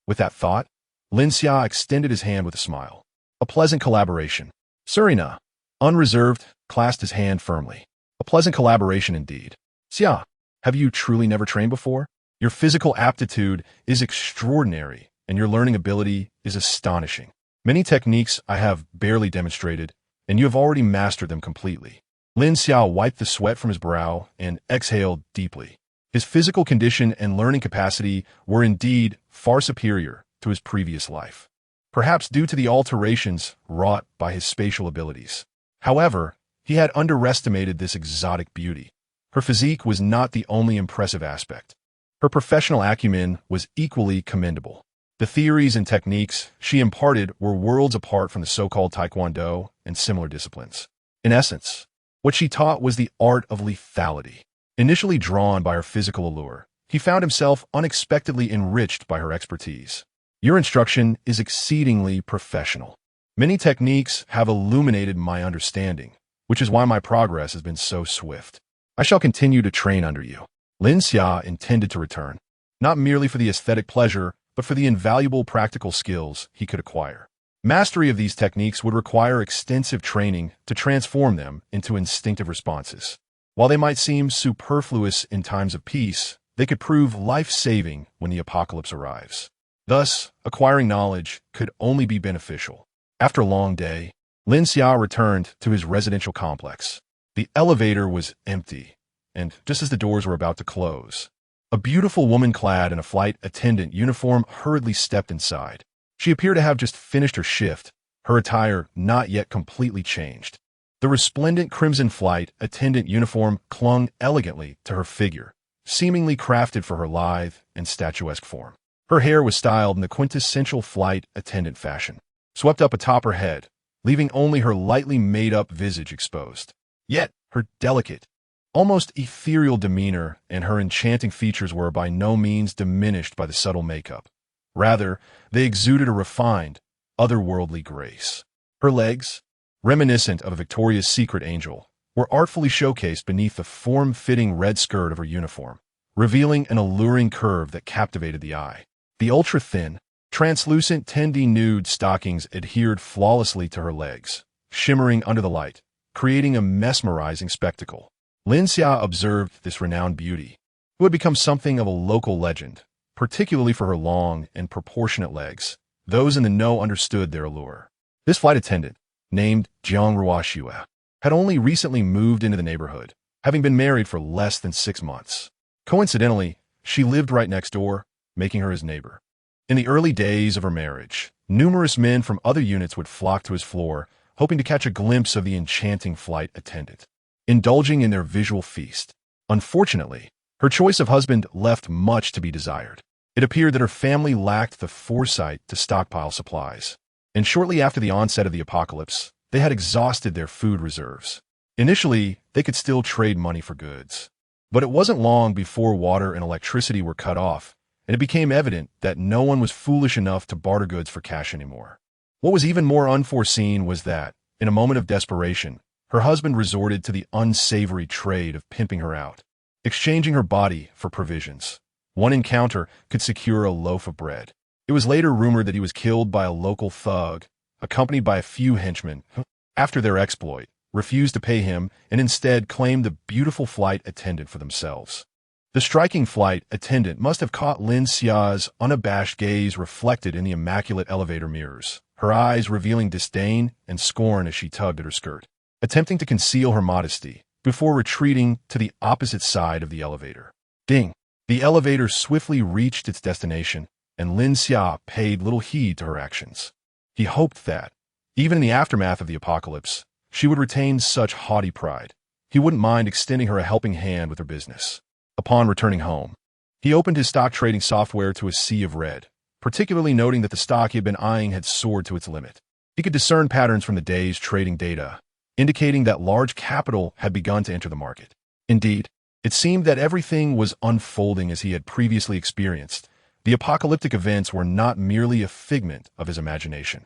With that thought, Lin Xia extended his hand with a smile. A pleasant collaboration. Serena, unreserved, clasped his hand firmly. A pleasant collaboration indeed. Xia, have you truly never trained before? Your physical aptitude is extraordinary, and your learning ability is astonishing. Many techniques I have barely demonstrated, and you have already mastered them completely. Lin Xiao wiped the sweat from his brow and exhaled deeply. His physical condition and learning capacity were indeed far superior to his previous life, perhaps due to the alterations wrought by his spatial abilities. However, he had underestimated this exotic beauty. Her physique was not the only impressive aspect. Her professional acumen was equally commendable. The theories and techniques she imparted were worlds apart from the so-called taekwondo and similar disciplines. In essence, what she taught was the art of lethality. Initially drawn by her physical allure, he found himself unexpectedly enriched by her expertise. Your instruction is exceedingly professional. Many techniques have illuminated my understanding, which is why my progress has been so swift. I shall continue to train under you. Lin Xia intended to return, not merely for the aesthetic pleasure, but for the invaluable practical skills he could acquire. Mastery of these techniques would require extensive training to transform them into instinctive responses. While they might seem superfluous in times of peace, they could prove life-saving when the apocalypse arrives. Thus, acquiring knowledge could only be beneficial. After a long day, Lin Xia returned to his residential complex. The elevator was empty, and just as the doors were about to close, a beautiful woman clad in a flight attendant uniform hurriedly stepped inside. She appeared to have just finished her shift, her attire not yet completely changed. The resplendent crimson flight attendant uniform clung elegantly to her figure, seemingly crafted for her lithe and statuesque form. Her hair was styled in the quintessential flight attendant fashion, swept up atop her head, leaving only her lightly made-up visage exposed. Yet, her delicate, almost ethereal demeanor and her enchanting features were by no means diminished by the subtle makeup. Rather, they exuded a refined, otherworldly grace. Her legs, reminiscent of a Victoria's Secret angel, were artfully showcased beneath the form-fitting red skirt of her uniform, revealing an alluring curve that captivated the eye. The ultra-thin, translucent 10D nude stockings adhered flawlessly to her legs, shimmering under the light, creating a mesmerizing spectacle. Lin Xia observed this renowned beauty, who had become something of a local legend, particularly for her long and proportionate legs. Those in the know understood their allure. This flight attendant, named Jiang Ruoxue, had only recently moved into the neighborhood, having been married for less than 6 months. Coincidentally, she lived right next door, making her his neighbor. In the early days of her marriage, numerous men from other units would flock to his floor, hoping to catch a glimpse of the enchanting flight attendant, indulging in their visual feast. Unfortunately, her choice of husband left much to be desired. It appeared that her family lacked the foresight to stockpile supplies, and shortly after the onset of the apocalypse, they had exhausted their food reserves. Initially, they could still trade money for goods, but it wasn't long before water and electricity were cut off, and it became evident that no one was foolish enough to barter goods for cash anymore. What was even more unforeseen was that, in a moment of desperation, her husband resorted to the unsavory trade of pimping her out, exchanging her body for provisions. One encounter could secure a loaf of bread. It was later rumored that he was killed by a local thug, accompanied by a few henchmen who, after their exploit, refused to pay him and instead claimed the beautiful flight attendant for themselves. The striking flight attendant must have caught Lin Xia's unabashed gaze reflected in the immaculate elevator mirrors, her eyes revealing disdain and scorn as she tugged at her skirt, attempting to conceal her modesty before retreating to the opposite side of the elevator. Ding! The elevator swiftly reached its destination, and Lin Xia paid little heed to her actions. He hoped that, even in the aftermath of the apocalypse, she would retain such haughty pride. He wouldn't mind extending her a helping hand with her business. Upon returning home, he opened his stock trading software to a sea of red, particularly noting that the stock he had been eyeing had soared to its limit. He could discern patterns from the day's trading data, indicating that large capital had begun to enter the market. Indeed, it seemed that everything was unfolding as he had previously experienced. The apocalyptic events were not merely a figment of his imagination.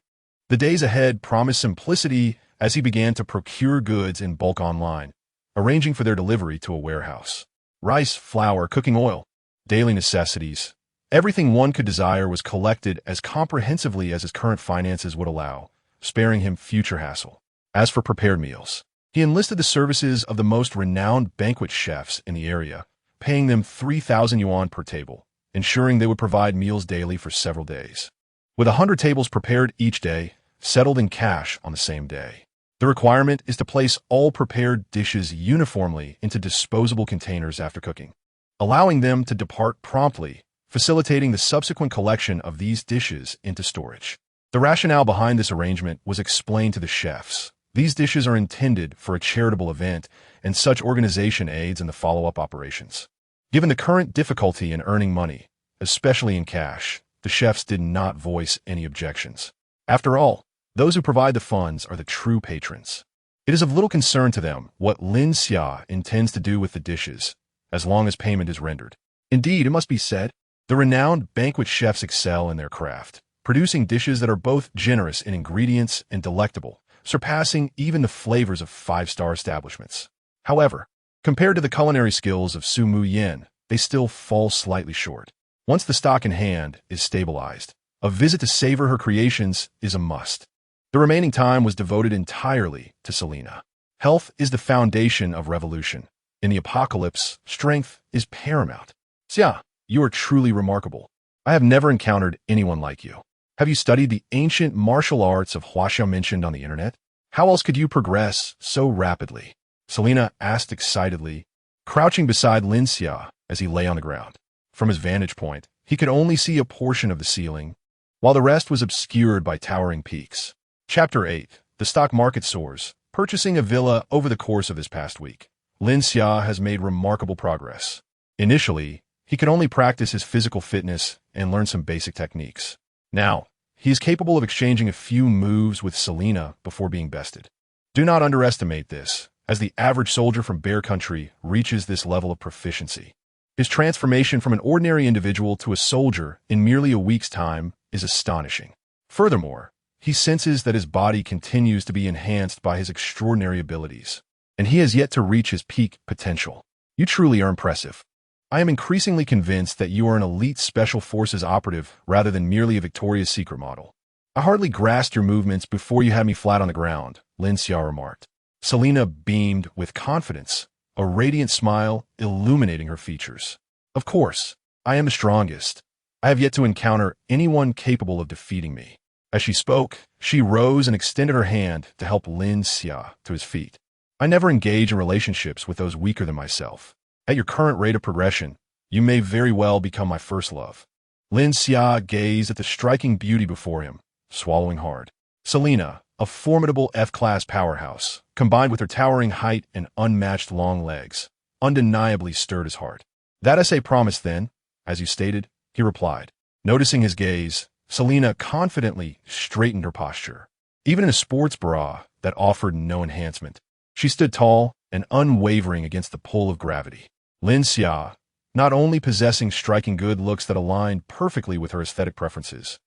The days ahead promised simplicity as he began to procure goods in bulk online, arranging for their delivery to a warehouse. Rice, flour, cooking oil, daily necessities, everything one could desire was collected as comprehensively as his current finances would allow, sparing him future hassle. As for prepared meals, he enlisted the services of the most renowned banquet chefs in the area, paying them 3,000 yuan per table, ensuring they would provide meals daily for several days. With 100 tables prepared each day, settled in cash on the same day. The requirement is to place all prepared dishes uniformly into disposable containers after cooking, allowing them to depart promptly, facilitating the subsequent collection of these dishes into storage. The rationale behind this arrangement was explained to the chefs. These dishes are intended for a charitable event, and such organization aids in the follow-up operations. Given the current difficulty in earning money, especially in cash, the chefs did not voice any objections. After all, those who provide the funds are the true patrons. It is of little concern to them what Lin Xia intends to do with the dishes, as long as payment is rendered. Indeed, it must be said, the renowned banquet chefs excel in their craft, producing dishes that are both generous in ingredients and delectable, surpassing even the flavors of five-star establishments. However, compared to the culinary skills of Su Mu Yen, they still fall slightly short. Once the stock in hand is stabilized, A visit to savor her creations is a must. The remaining time was devoted entirely to Selena. Health is the foundation of revolution. In the apocalypse, strength is paramount. Xia, you are truly remarkable. I have never encountered anyone like you. Have you studied the ancient martial arts of Huaxia mentioned on the internet? How else could you progress so rapidly? Selena asked excitedly, crouching beside Lin Xia as he lay on the ground. From his vantage point, he could only see a portion of the ceiling, while the rest was obscured by towering peaks. Chapter 8. The stock market soars, purchasing a villa over the course of this past week. Lin Xia has made remarkable progress. Initially, he could only practice his physical fitness and learn some basic techniques. Now, he is capable of exchanging a few moves with Selena before being bested. Do not underestimate this, as the average soldier from Bear Country reaches this level of proficiency. His transformation from an ordinary individual to a soldier in merely a week's time is astonishing. Furthermore, he senses that his body continues to be enhanced by his extraordinary abilities, and he has yet to reach his peak potential. You truly are impressive. I am increasingly convinced that you are an elite special forces operative rather than merely a Victoria's Secret model. I hardly grasped your movements before you had me flat on the ground, Lin Xia remarked. Selena beamed with confidence, a radiant smile illuminating her features. Of course, I am the strongest. I have yet to encounter anyone capable of defeating me. As she spoke, she rose and extended her hand to help Lin Xia to his feet. I never engage in relationships with those weaker than myself. At your current rate of progression, you may very well become my first love. Lin Xia gazed at the striking beauty before him, swallowing hard. Selena, a formidable F-class powerhouse, combined with her towering height and unmatched long legs, undeniably stirred his heart. That is a promise then, as you stated, he replied. Noticing his gaze, Selena confidently straightened her posture. Even in a sports bra that offered no enhancement, she stood tall and unwavering against the pull of gravity. Lin Xia, not only possessing striking good looks that aligned perfectly with her aesthetic preferences,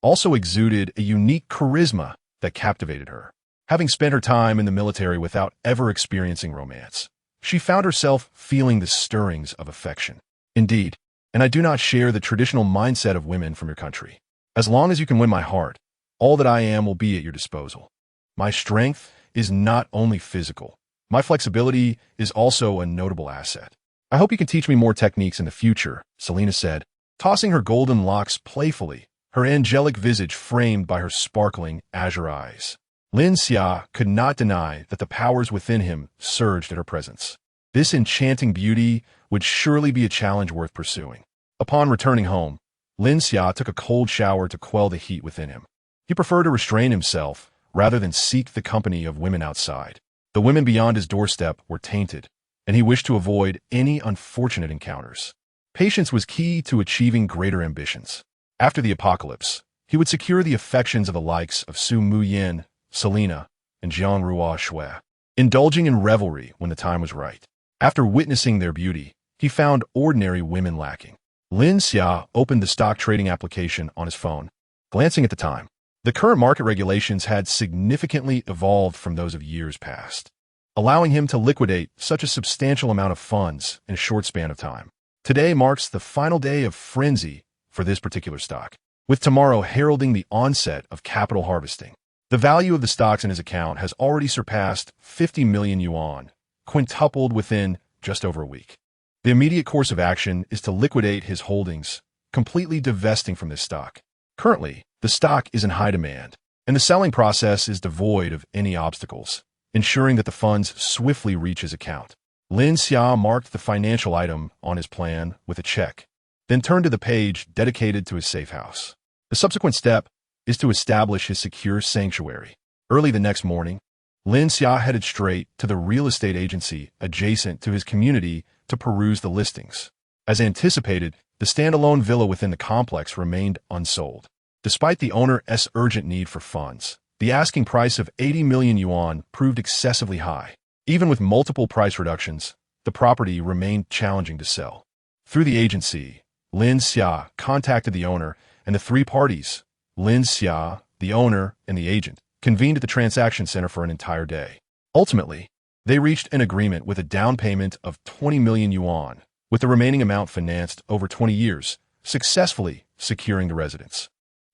also exuded a unique charisma that captivated her. Having spent her time in the military without ever experiencing romance, she found herself feeling the stirrings of affection. Indeed, and I do not share the traditional mindset of women from your country. As long as you can win my heart, all that I am will be at your disposal. My strength is not only physical. My flexibility is also a notable asset. I hope you can teach me more techniques in the future, Selena said, tossing her golden locks playfully, her angelic visage framed by her sparkling azure eyes. Lin Xia could not deny that the powers within him surged at her presence. This enchanting beauty would surely be a challenge worth pursuing. Upon returning home, Lin Xia took a cold shower to quell the heat within him. He preferred to restrain himself rather than seek the company of women outside. The women beyond his doorstep were tainted, and he wished to avoid any unfortunate encounters. Patience was key to achieving greater ambitions. After the apocalypse, he would secure the affections of the likes of Su Muyin, Selena, and Jiang Rua Shui, indulging in revelry when the time was right. After witnessing their beauty, he found ordinary women lacking. Lin Xia opened the stock trading application on his phone, glancing at the time. The current market regulations had significantly evolved from those of years past, allowing him to liquidate such a substantial amount of funds in a short span of time. Today marks the final day of frenzy for this particular stock, with tomorrow heralding the onset of capital harvesting. The value of the stocks in his account has already surpassed 50 million yuan, quintupled within just over a week. The immediate course of action is to liquidate his holdings, completely divesting from this stock. Currently, the stock is in high demand, and the selling process is devoid of any obstacles, ensuring that the funds swiftly reach his account. Lin Xia marked the financial item on his plan with a check, then turned to the page dedicated to his safe house. The subsequent step is to establish his secure sanctuary. Early the next morning, Lin Xia headed straight to the real estate agency adjacent to his community to peruse the listings. As anticipated, the standalone villa within the complex remained unsold. Despite the owner's urgent need for funds, the asking price of 80 million yuan proved excessively high. Even with multiple price reductions, the property remained challenging to sell. Through the agency, Lin Xia contacted the owner, and the three parties, Lin Xia, the owner, and the agent, convened at the transaction center for an entire day. Ultimately, they reached an agreement with a down payment of 20 million yuan, with the remaining amount financed over 20 years, successfully securing the residence.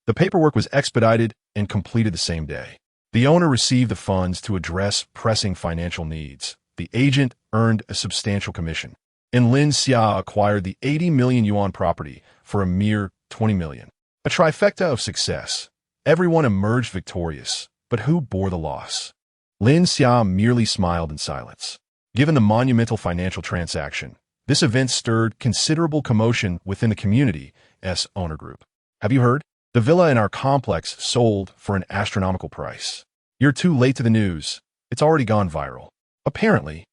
The paperwork was expedited and completed the same day. The owner received the funds to address pressing financial needs. The agent earned a substantial commission, and Lin Xia acquired the 80 million yuan property for a mere 20 million. A trifecta of success. Everyone emerged victorious, but who bore the loss? Lin Xia merely smiled in silence. Given the monumental financial transaction, this event stirred considerable commotion within the community's owner group. Have you heard? The villa in our complex sold for an astronomical price. You're too late to the news. It's already gone viral. Apparently,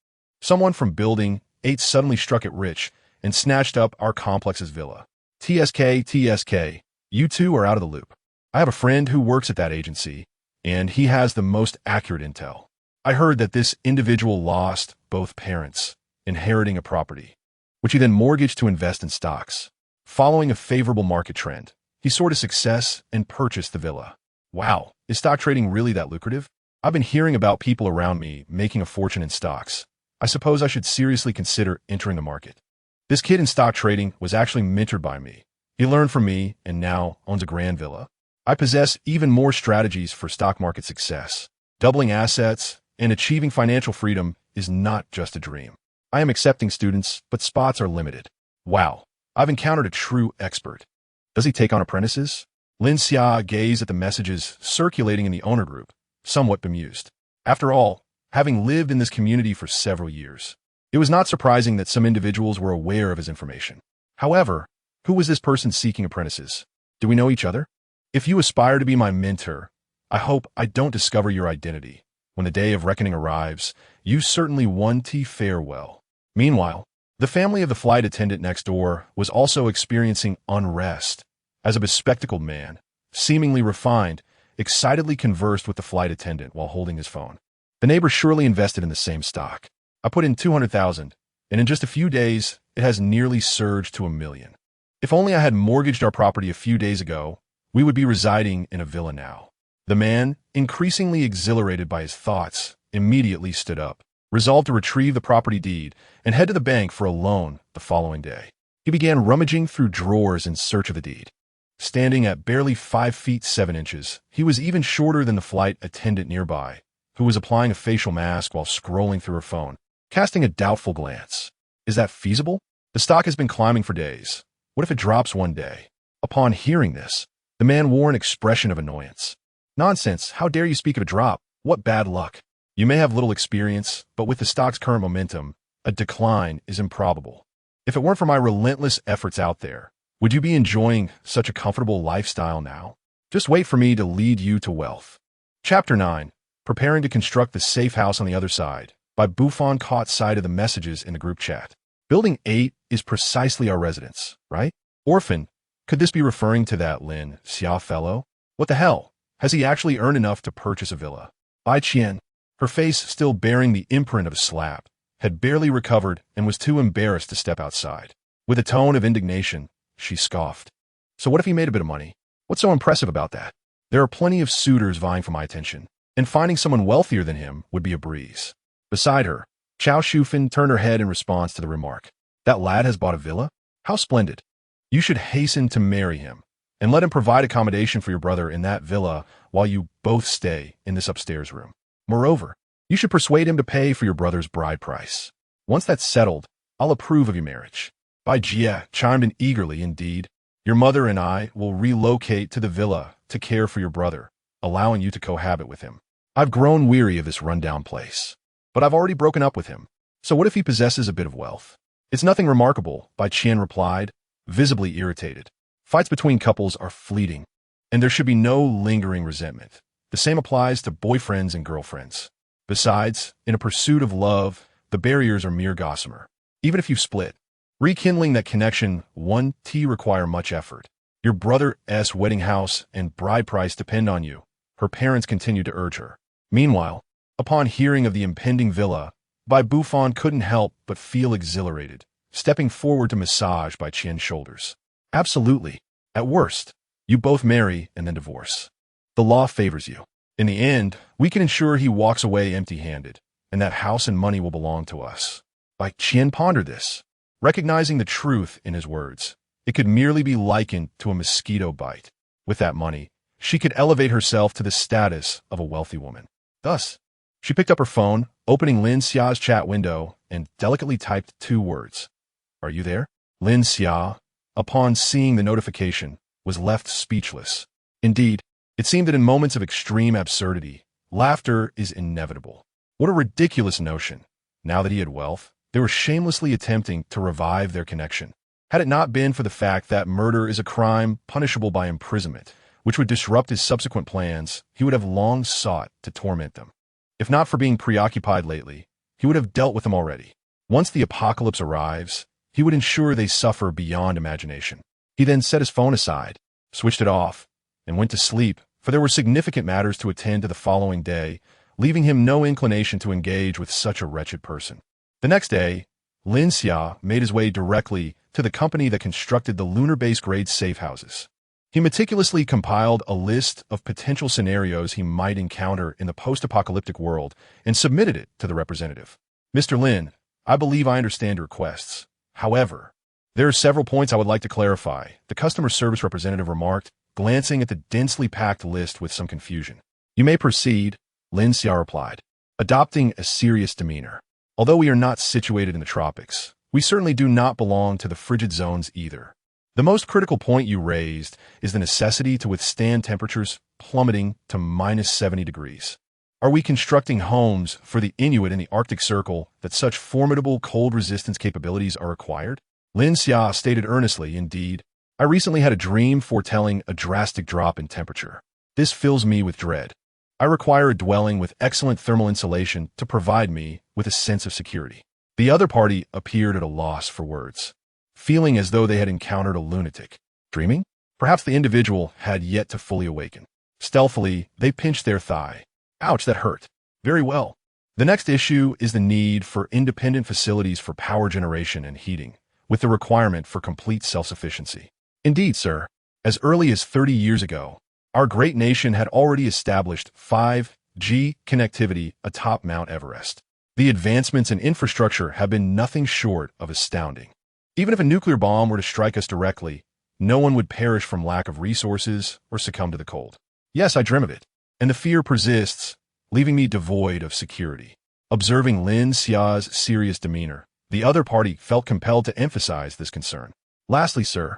someone from Building 8 suddenly struck it rich and snatched up our complex's villa. TSK, you two are out of the loop. I have a friend who works at that agency, and he has the most accurate intel. I heard that this individual lost both parents, inheriting a property, which he then mortgaged to invest in stocks. Following a favorable market trend, he soared to success and purchased the villa. Wow, is stock trading really that lucrative? I've been hearing about people around me making a fortune in stocks. I suppose I should seriously consider entering the market. This kid in stock trading was actually mentored by me. He learned from me and now owns a grand villa. I possess even more strategies for stock market success. Doubling assets and achieving financial freedom is not just a dream. I am accepting students, but spots are limited. Wow, I've encountered a true expert. Does he take on apprentices? Lin Xia gazed at the messages circulating in the owner group, somewhat bemused. After all, having lived in this community for several years, it was not surprising that some individuals were aware of his information. However, who was this person seeking apprentices? Do we know each other? If you aspire to be my mentor, I hope I don't discover your identity. When the day of reckoning arrives, you certainly won to fare well. Meanwhile, the family of the flight attendant next door was also experiencing unrest. As a bespectacled man, seemingly refined, excitedly conversed with the flight attendant while holding his phone. The neighbor surely invested in the same stock. I put in 200,000, and in just a few days, it has nearly surged to 1 million. If only I had mortgaged our property a few days ago, we would be residing in a villa now. The man, increasingly exhilarated by his thoughts, immediately stood up, resolved to retrieve the property deed and head to the bank for a loan the following day. He began rummaging through drawers in search of the deed. Standing at barely 5 feet 7 inches, he was even shorter than the flight attendant nearby, who was applying a facial mask while scrolling through her phone, casting a doubtful glance. Is that feasible? The stock has been climbing for days. What if it drops one day? Upon hearing this, the man wore an expression of annoyance. Nonsense, how dare you speak of a drop? What bad luck. You may have little experience, but with the stock's current momentum, a decline is improbable. If it weren't for my relentless efforts out there, would you be enjoying such a comfortable lifestyle now? Just wait for me to lead you to wealth. Chapter 9. Preparing to construct the safe house on the other side. By Buffon caught sight of the messages in the group chat. Building 8 is precisely our residence, right? Orphan, could this be referring to that Lin Xia fellow? What the hell? Has he actually earned enough to purchase a villa? Bai Qian, her face still bearing the imprint of a slap, had barely recovered and was too embarrassed to step outside. With a tone of indignation, she scoffed. So what if he made a bit of money? What's so impressive about that? There are plenty of suitors vying for my attention, and finding someone wealthier than him would be a breeze. Beside her, Chao Shufan turned her head in response to the remark. That lad has bought a villa? How splendid. You should hasten to marry him, and let him provide accommodation for your brother in that villa while you both stay in this upstairs room. Moreover, you should persuade him to pay for your brother's bride price. Once that's settled, I'll approve of your marriage. Bai Jia chimed in eagerly. Indeed, your mother and I will relocate to the villa to care for your brother, allowing you to cohabit with him. I've grown weary of this rundown place, but I've already broken up with him. So what if he possesses a bit of wealth? It's nothing remarkable, Bai Qian replied, visibly irritated. Fights between couples are fleeting, and there should be no lingering resentment. The same applies to boyfriends and girlfriends. Besides, in a pursuit of love, the barriers are mere gossamer. Even if you've split, rekindling that connection won't require much effort. Your brother's wedding house and bride price depend on you, her parents continued to urge her. Meanwhile, upon hearing of the impending villa, Bai Buffon couldn't help but feel exhilarated, stepping forward to massage Bai Qian's shoulders. Absolutely. At worst, you both marry and then divorce. The law favors you. In the end, we can ensure he walks away empty-handed, and that house and money will belong to us. Bai Qian pondered this, recognizing the truth in his words. It could merely be likened to a mosquito bite. With that money, she could elevate herself to the status of a wealthy woman. Thus, she picked up her phone, opening Lin Xia's chat window, and delicately typed 2 words. "Are you there?" Lin Xia, upon seeing the notification, was left speechless. Indeed, it seemed that in moments of extreme absurdity, laughter is inevitable. What a ridiculous notion. Now that he had wealth, they were shamelessly attempting to revive their connection. Had it not been for the fact that murder is a crime punishable by imprisonment, which would disrupt his subsequent plans, he would have long sought to torment them. If not for being preoccupied lately, he would have dealt with them already. Once the apocalypse arrives, he would ensure they suffer beyond imagination. He then set his phone aside, switched it off, and went to sleep, for there were significant matters to attend to the following day, leaving him no inclination to engage with such a wretched person. The next day, Lin Xia made his way directly to the company that constructed the lunar base grade safe houses. He meticulously compiled a list of potential scenarios he might encounter in the post-apocalyptic world and submitted it to the representative. "Mr. Lin, I believe I understand your requests. However, there are several points I would like to clarify," the customer service representative remarked, glancing at the densely packed list with some confusion. "You may proceed," Lin Xia replied, adopting a serious demeanor. "Although we are not situated in the tropics, we certainly do not belong to the frigid zones either. The most critical point you raised is the necessity to withstand temperatures plummeting to -70 degrees. Are we constructing homes for the Inuit in the Arctic Circle that such formidable cold resistance capabilities are required?" Lin Xia stated earnestly, "Indeed, I recently had a dream foretelling a drastic drop in temperature. This fills me with dread. I require a dwelling with excellent thermal insulation to provide me with a sense of security." The other party appeared at a loss for words, feeling as though they had encountered a lunatic. Dreaming? Perhaps the individual had yet to fully awaken. Stealthily, they pinched their thigh. "Ouch, that hurt." "Very well. The next issue is the need for independent facilities for power generation and heating, with the requirement for complete self-sufficiency." "Indeed, sir. As early as 30 years ago, our great nation had already established 5G connectivity atop Mount Everest. The advancements in infrastructure have been nothing short of astounding. Even if a nuclear bomb were to strike us directly, no one would perish from lack of resources or succumb to the cold. Yes, I dream of it, and the fear persists, leaving me devoid of security." Observing Lin Xia's serious demeanor, the other party felt compelled to emphasize this concern. "Lastly, sir,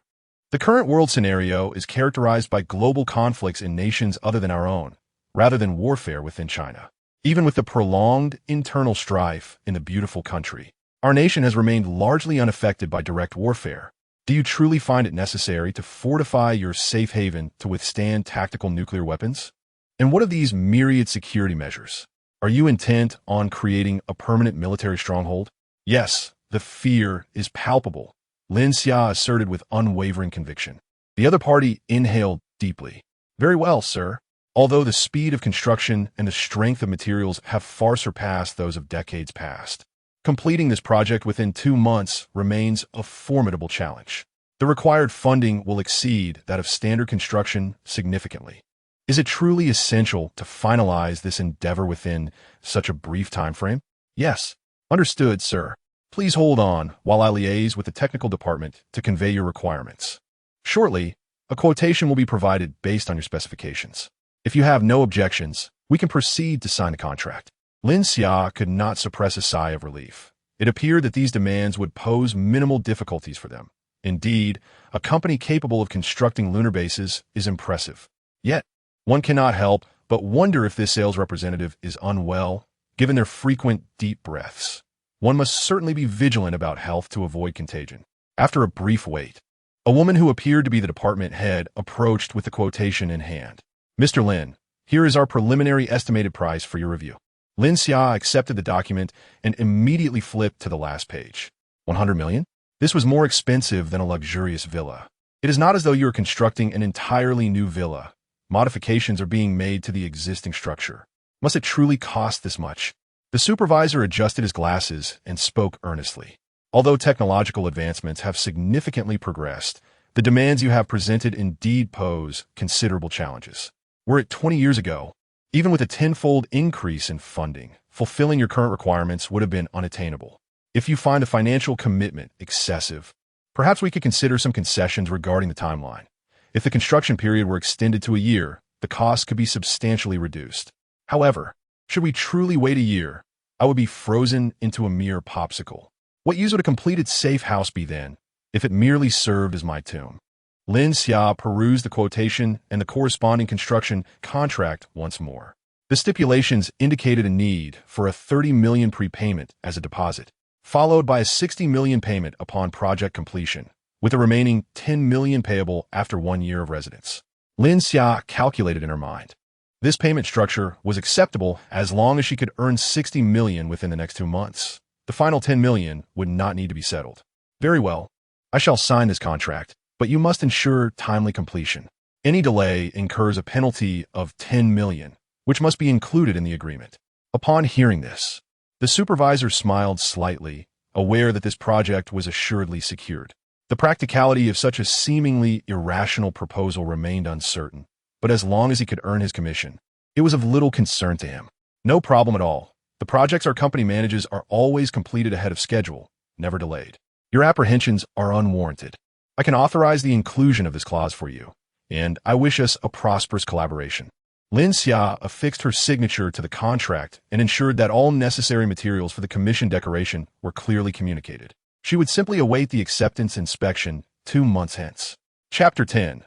the current world scenario is characterized by global conflicts in nations other than our own, rather than warfare within China. Even with the prolonged internal strife in the beautiful country, our nation has remained largely unaffected by direct warfare. Do you truly find it necessary to fortify your safe haven to withstand tactical nuclear weapons? And what of these myriad security measures? Are you intent on creating a permanent military stronghold?" "Yes, the fear is palpable," Lin Xia asserted with unwavering conviction. The other party inhaled deeply. "Very well, sir. Although the speed of construction and the strength of materials have far surpassed those of decades past, completing this project within 2 months remains a formidable challenge. The required funding will exceed that of standard construction significantly. Is it truly essential to finalize this endeavor within such a brief time frame?" "Yes." "Understood, sir. Please hold on while I liaise with the technical department to convey your requirements. Shortly, a quotation will be provided based on your specifications. If you have no objections, we can proceed to sign the contract." Lin Xia could not suppress a sigh of relief. It appeared that these demands would pose minimal difficulties for them. Indeed, a company capable of constructing lunar bases is impressive. Yet, one cannot help but wonder if this sales representative is unwell, given their frequent deep breaths. One must certainly be vigilant about health to avoid contagion. After a brief wait, a woman who appeared to be the department head approached with the quotation in hand. "Mr. Lin, here is our preliminary estimated price for your review." Lin Xia accepted the document and immediately flipped to the last page. 100 million? This was more expensive than a luxurious villa. It is not as though you are constructing an entirely new villa. Modifications are being made to the existing structure. Must it truly cost this much? The supervisor adjusted his glasses and spoke earnestly. Although technological advancements have significantly progressed, the demands you have presented indeed pose considerable challenges. Were it 20 years ago, even with a tenfold increase in funding, fulfilling your current requirements would have been unattainable. If you find the financial commitment excessive, perhaps we could consider some concessions regarding the timeline. If the construction period were extended to a year, the cost could be substantially reduced. However, should we truly wait a year, I would be frozen into a mere popsicle. What use would a completed safe house be then, if it merely served as my tomb? Lin Xia perused the quotation and the corresponding construction contract once more. The stipulations indicated a need for a 30 million prepayment as a deposit, followed by a 60 million payment upon project completion, with the remaining 10 million payable after 1 year of residence. Lin Xia calculated in her mind. This payment structure was acceptable as long as she could earn 60 million within the next 2 months. The final 10 million would not need to be settled. Very well. I shall sign this contract, but you must ensure timely completion. Any delay incurs a penalty of 10 million, which must be included in the agreement. Upon hearing this, the supervisor smiled slightly, aware that this project was assuredly secured. The practicality of such a seemingly irrational proposal remained uncertain, but as long as he could earn his commission, it was of little concern to him. No problem at all. The projects our company manages are always completed ahead of schedule, never delayed. Your apprehensions are unwarranted. I can authorize the inclusion of this clause for you, and I wish us a prosperous collaboration. Lin Xia affixed her signature to the contract and ensured that all necessary materials for the commission decoration were clearly communicated. She would simply await the acceptance inspection 2 months hence. Chapter 10.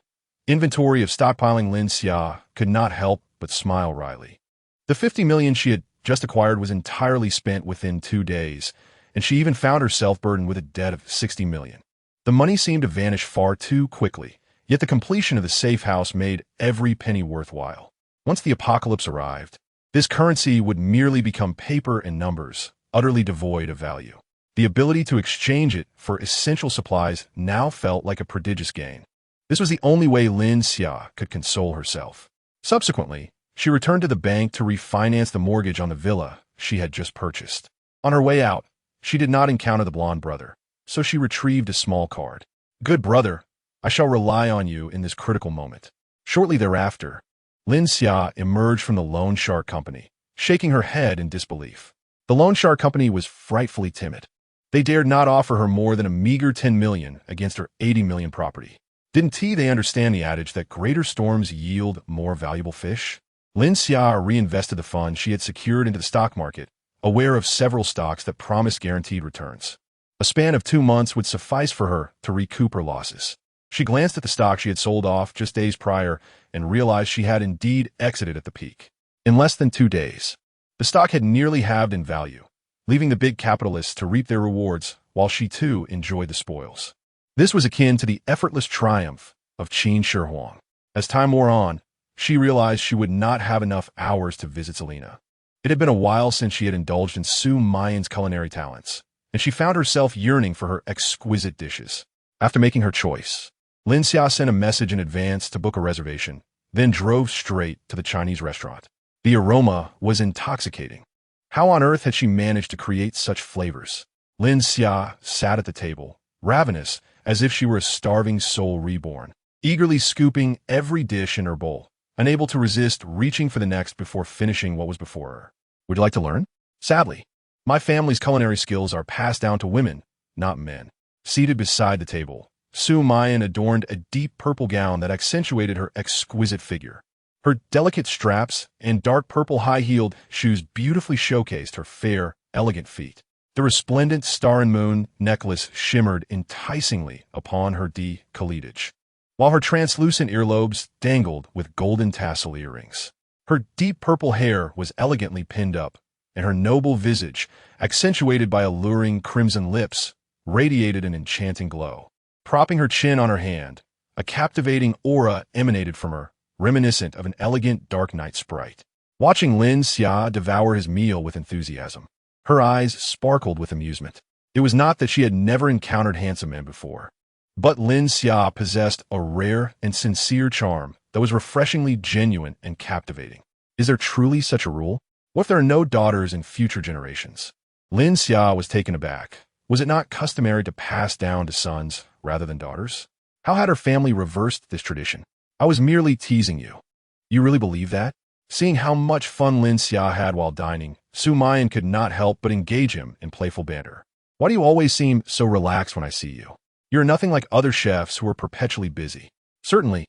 Inventory of stockpiling. Lin Xia could not help but smile wryly. The 50 million she had just acquired was entirely spent within 2 days, and she even found herself burdened with a debt of 60 million. The money seemed to vanish far too quickly, yet the completion of the safe house made every penny worthwhile. Once the apocalypse arrived, this currency would merely become paper and numbers, utterly devoid of value. The ability to exchange it for essential supplies now felt like a prodigious gain. This was the only way Lin Xia could console herself. Subsequently, she returned to the bank to refinance the mortgage on the villa she had just purchased. On her way out, she did not encounter the blonde brother, so she retrieved a small card. Good brother, I shall rely on you in this critical moment. Shortly thereafter, Lin Xia emerged from the loan shark company, shaking her head in disbelief. The loan shark company was frightfully timid. They dared not offer her more than a meager 10 million against her 80 million property. Didn't they understand the adage that greater storms yield more valuable fish? Lin Xia reinvested the funds she had secured into the stock market, aware of several stocks that promised guaranteed returns. A span of 2 months would suffice for her to recoup her losses. She glanced at the stock she had sold off just days prior and realized she had indeed exited at the peak. In less than 2 days, the stock had nearly halved in value, leaving the big capitalists to reap their rewards while she too enjoyed the spoils. This was akin to the effortless triumph of Qin Shi Huang. As time wore on, she realized she would not have enough hours to visit Selena. It had been a while since she had indulged in Su Mayan's culinary talents, and she found herself yearning for her exquisite dishes. After making her choice, Lin Xia sent a message in advance to book a reservation, then drove straight to the Chinese restaurant. The aroma was intoxicating. How on earth had she managed to create such flavors? Lin Xia sat at the table, ravenous as if she were a starving soul reborn, eagerly scooping every dish in her bowl, unable to resist reaching for the next before finishing what was before her. Would you like to learn? Sadly, my family's culinary skills are passed down to women, not men. Seated beside the table, Su Mayan adorned a deep purple gown that accentuated her exquisite figure. Her delicate straps and dark purple high-heeled shoes beautifully showcased her fair, elegant feet. The resplendent star and moon necklace shimmered enticingly upon her décolletage, while her translucent earlobes dangled with golden tassel earrings. Her deep purple hair was elegantly pinned up, and her noble visage, accentuated by alluring crimson lips, radiated an enchanting glow. Propping her chin on her hand, a captivating aura emanated from her, reminiscent of an elegant dark night sprite. Watching Lin Xia devour his meal with enthusiasm, her eyes sparkled with amusement. It was not that she had never encountered handsome men before, but Lin Xia possessed a rare and sincere charm that was refreshingly genuine and captivating. Is there truly such a rule? What if there are no daughters in future generations? Lin Xia was taken aback. Was it not customary to pass down to sons rather than daughters? How had her family reversed this tradition? I was merely teasing you. You really believe that? Seeing how much fun Lin Xia had while dining, Su Mayan could not help but engage him in playful banter. Why do you always seem so relaxed when I see you? You're nothing like other chefs who are perpetually busy. Certainly,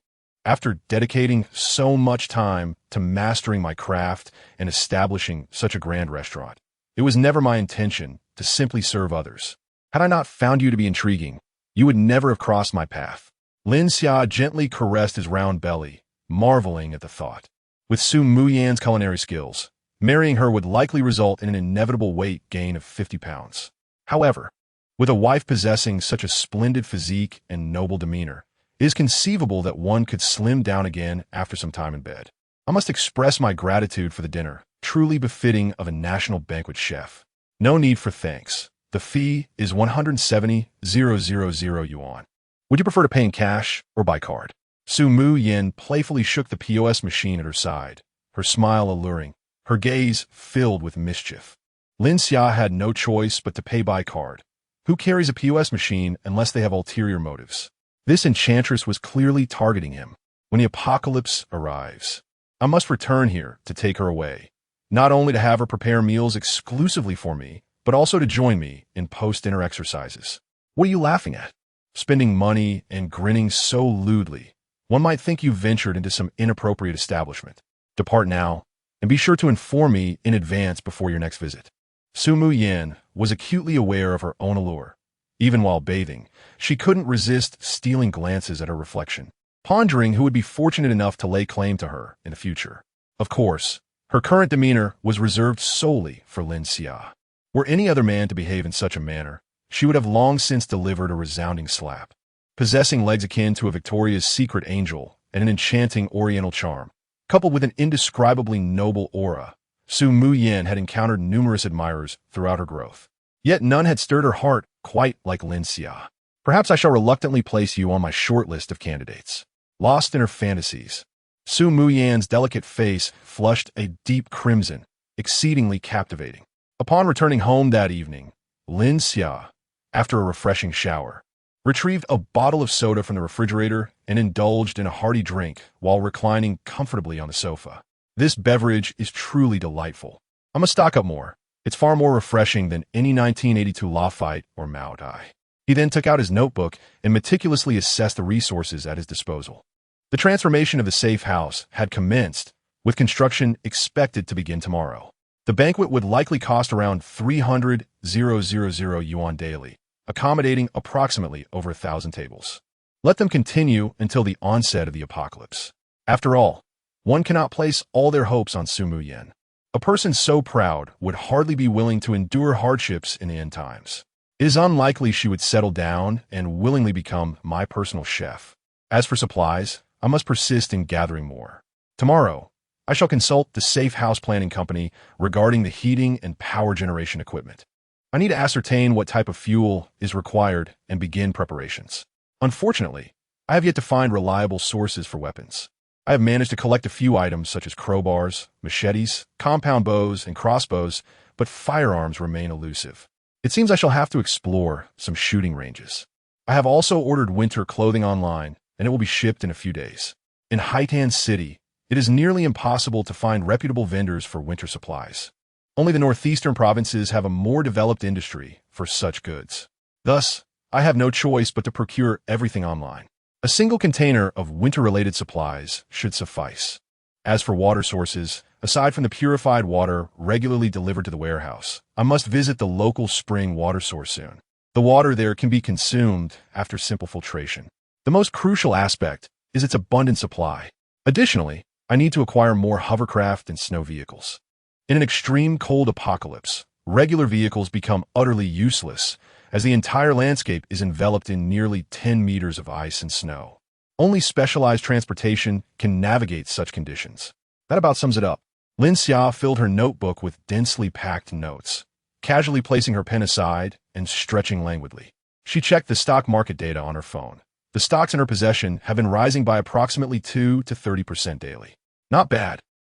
After dedicating so much time to mastering my craft and establishing such a grand restaurant, it was never my intention to simply serve others. Had I not found you to be intriguing, you would never have crossed my path. Lin Xia gently caressed his round belly, marveling at the thought. With Su Muyan's culinary skills, marrying her would likely result in an inevitable weight gain of 50 pounds. However, with a wife possessing such a splendid physique and noble demeanor, it is conceivable that one could slim down again after some time in bed. I must express my gratitude for the dinner, truly befitting of a national banquet chef. No need for thanks. The fee is 170,000 yuan. Would you prefer to pay in cash or by card? Su Muyan playfully shook the POS machine at her side, her smile alluring, her gaze filled with mischief. Lin Xia had no choice but to pay by card. Who carries a POS machine unless they have ulterior motives? This enchantress was clearly targeting him. When the apocalypse arrives, I must return here to take her away, not only to have her prepare meals exclusively for me, but also to join me in post-dinner exercises. What are you laughing at? Spending money and grinning so lewdly. One might think you ventured into some inappropriate establishment. Depart now, and be sure to inform me in advance before your next visit. Su Muyan was acutely aware of her own allure. Even while bathing, she couldn't resist stealing glances at her reflection, pondering who would be fortunate enough to lay claim to her in the future. Of course, her current demeanor was reserved solely for Lin Xia. Were any other man to behave in such a manner, she would have long since delivered a resounding slap. Possessing legs akin to a Victoria's Secret angel and an enchanting oriental charm, coupled with an indescribably noble aura, Su Muyan had encountered numerous admirers throughout her growth. Yet none had stirred her heart quite like Lin Xia. Perhaps I shall reluctantly place you on my short list of candidates. Lost in her fantasies, Su Muyan's delicate face flushed a deep crimson, exceedingly captivating. Upon returning home that evening, Lin Xia, after a refreshing shower, retrieved a bottle of soda from the refrigerator and indulged in a hearty drink while reclining comfortably on the sofa. This beverage is truly delightful. I must stock up more. It's far more refreshing than any 1982 Lafite or Mao Tai. He then took out his notebook and meticulously assessed the resources at his disposal. The transformation of the safe house had commenced, with construction expected to begin tomorrow. The banquet would likely cost around 300,000 yuan daily, accommodating approximately over 1,000 tables. Let them continue until the onset of the apocalypse. After all, one cannot place all their hopes on Su Muyan. A person so proud would hardly be willing to endure hardships in the end times. It is unlikely she would settle down and willingly become my personal chef. As for supplies, I must persist in gathering more. Tomorrow, I shall consult the safe house planning company regarding the heating and power generation equipment. I need to ascertain what type of fuel is required and begin preparations. Unfortunately, I have yet to find reliable sources for weapons. I have managed to collect a few items such as crowbars, machetes, compound bows, and crossbows, but firearms remain elusive. It seems I shall have to explore some shooting ranges. I have also ordered winter clothing online, and it will be shipped in a few days. In Haitan City, it is nearly impossible to find reputable vendors for winter supplies. Only the northeastern provinces have a more developed industry for such goods. Thus, I have no choice but to procure everything online. A single container of winter-related supplies should suffice. As for water sources, aside from the purified water regularly delivered to the warehouse, I must visit the local spring water source soon. The water there can be consumed after simple filtration. The most crucial aspect is its abundant supply. Additionally, I need to acquire more hovercraft and snow vehicles. In an extreme cold apocalypse, regular vehicles become utterly useless, as the entire landscape is enveloped in nearly 10 meters of ice and snow. Only specialized transportation can navigate such conditions. That about sums it up. Lin Xia filled her notebook with densely packed notes, casually placing her pen aside and stretching languidly. She checked the stock market data on her phone. The stocks in her possession have been rising by approximately 2 to 30% daily. Not bad,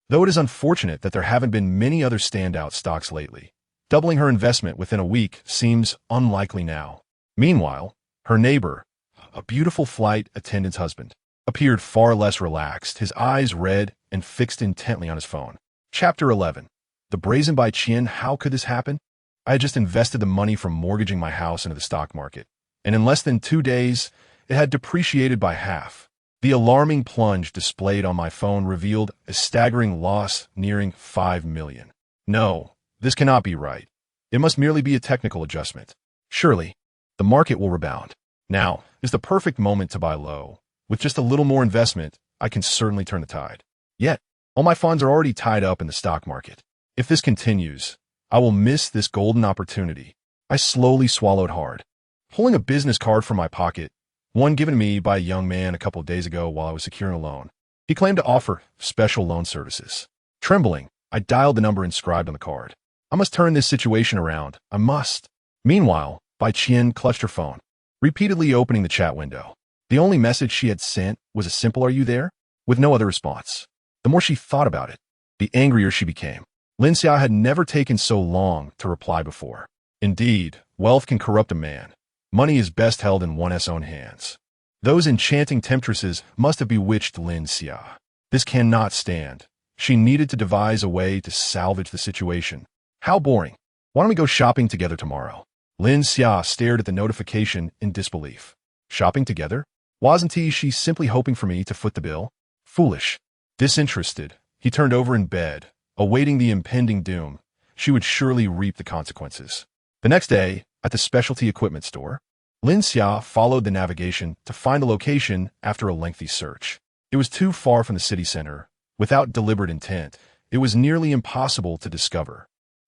though it is unfortunate that there haven't been many other standout stocks lately. Doubling her investment within a week seems unlikely now. Meanwhile, her neighbor, a beautiful flight attendant's husband, appeared far less relaxed, his eyes red and fixed intently on his phone. Chapter 11. The Brazen by Qian. How could this happen? I had just invested the money from mortgaging my house into the stock market, and in less than 2 days, it had depreciated by half. The alarming plunge displayed on my phone revealed a staggering loss nearing 5 million. No, this cannot be right. It must merely be a technical adjustment. Surely, the market will rebound. Now is the perfect moment to buy low. With just a little more investment, I can certainly turn the tide. Yet, all my funds are already tied up in the stock market. If this continues, I will miss this golden opportunity. I slowly swallowed hard, pulling a business card from my pocket, one given me by a young man a couple of days ago while I was securing a loan. He claimed to offer special loan services. Trembling, I dialed the number inscribed on the card. I must turn this situation around. I must. Meanwhile, Bai Qian clutched her phone, repeatedly opening the chat window. The only message she had sent was a simple "Are you there?" with no other response. The more she thought about it, the angrier she became. Lin Xia had never taken so long to reply before. Indeed, wealth can corrupt a man. Money is best held in one's own hands. Those enchanting temptresses must have bewitched Lin Xia. This cannot stand. She needed to devise a way to salvage the situation. How boring. Why don't we go shopping together tomorrow? Lin Xia stared at the notification in disbelief. Shopping together? Wasn't she simply hoping for me to foot the bill? Foolish. Disinterested, he turned over in bed, awaiting the impending doom. She would surely reap the consequences. The next day, at the specialty equipment store, Lin Xia followed the navigation to find a location after a lengthy search. It was too far from the city center. Without deliberate intent, it was nearly impossible to discover.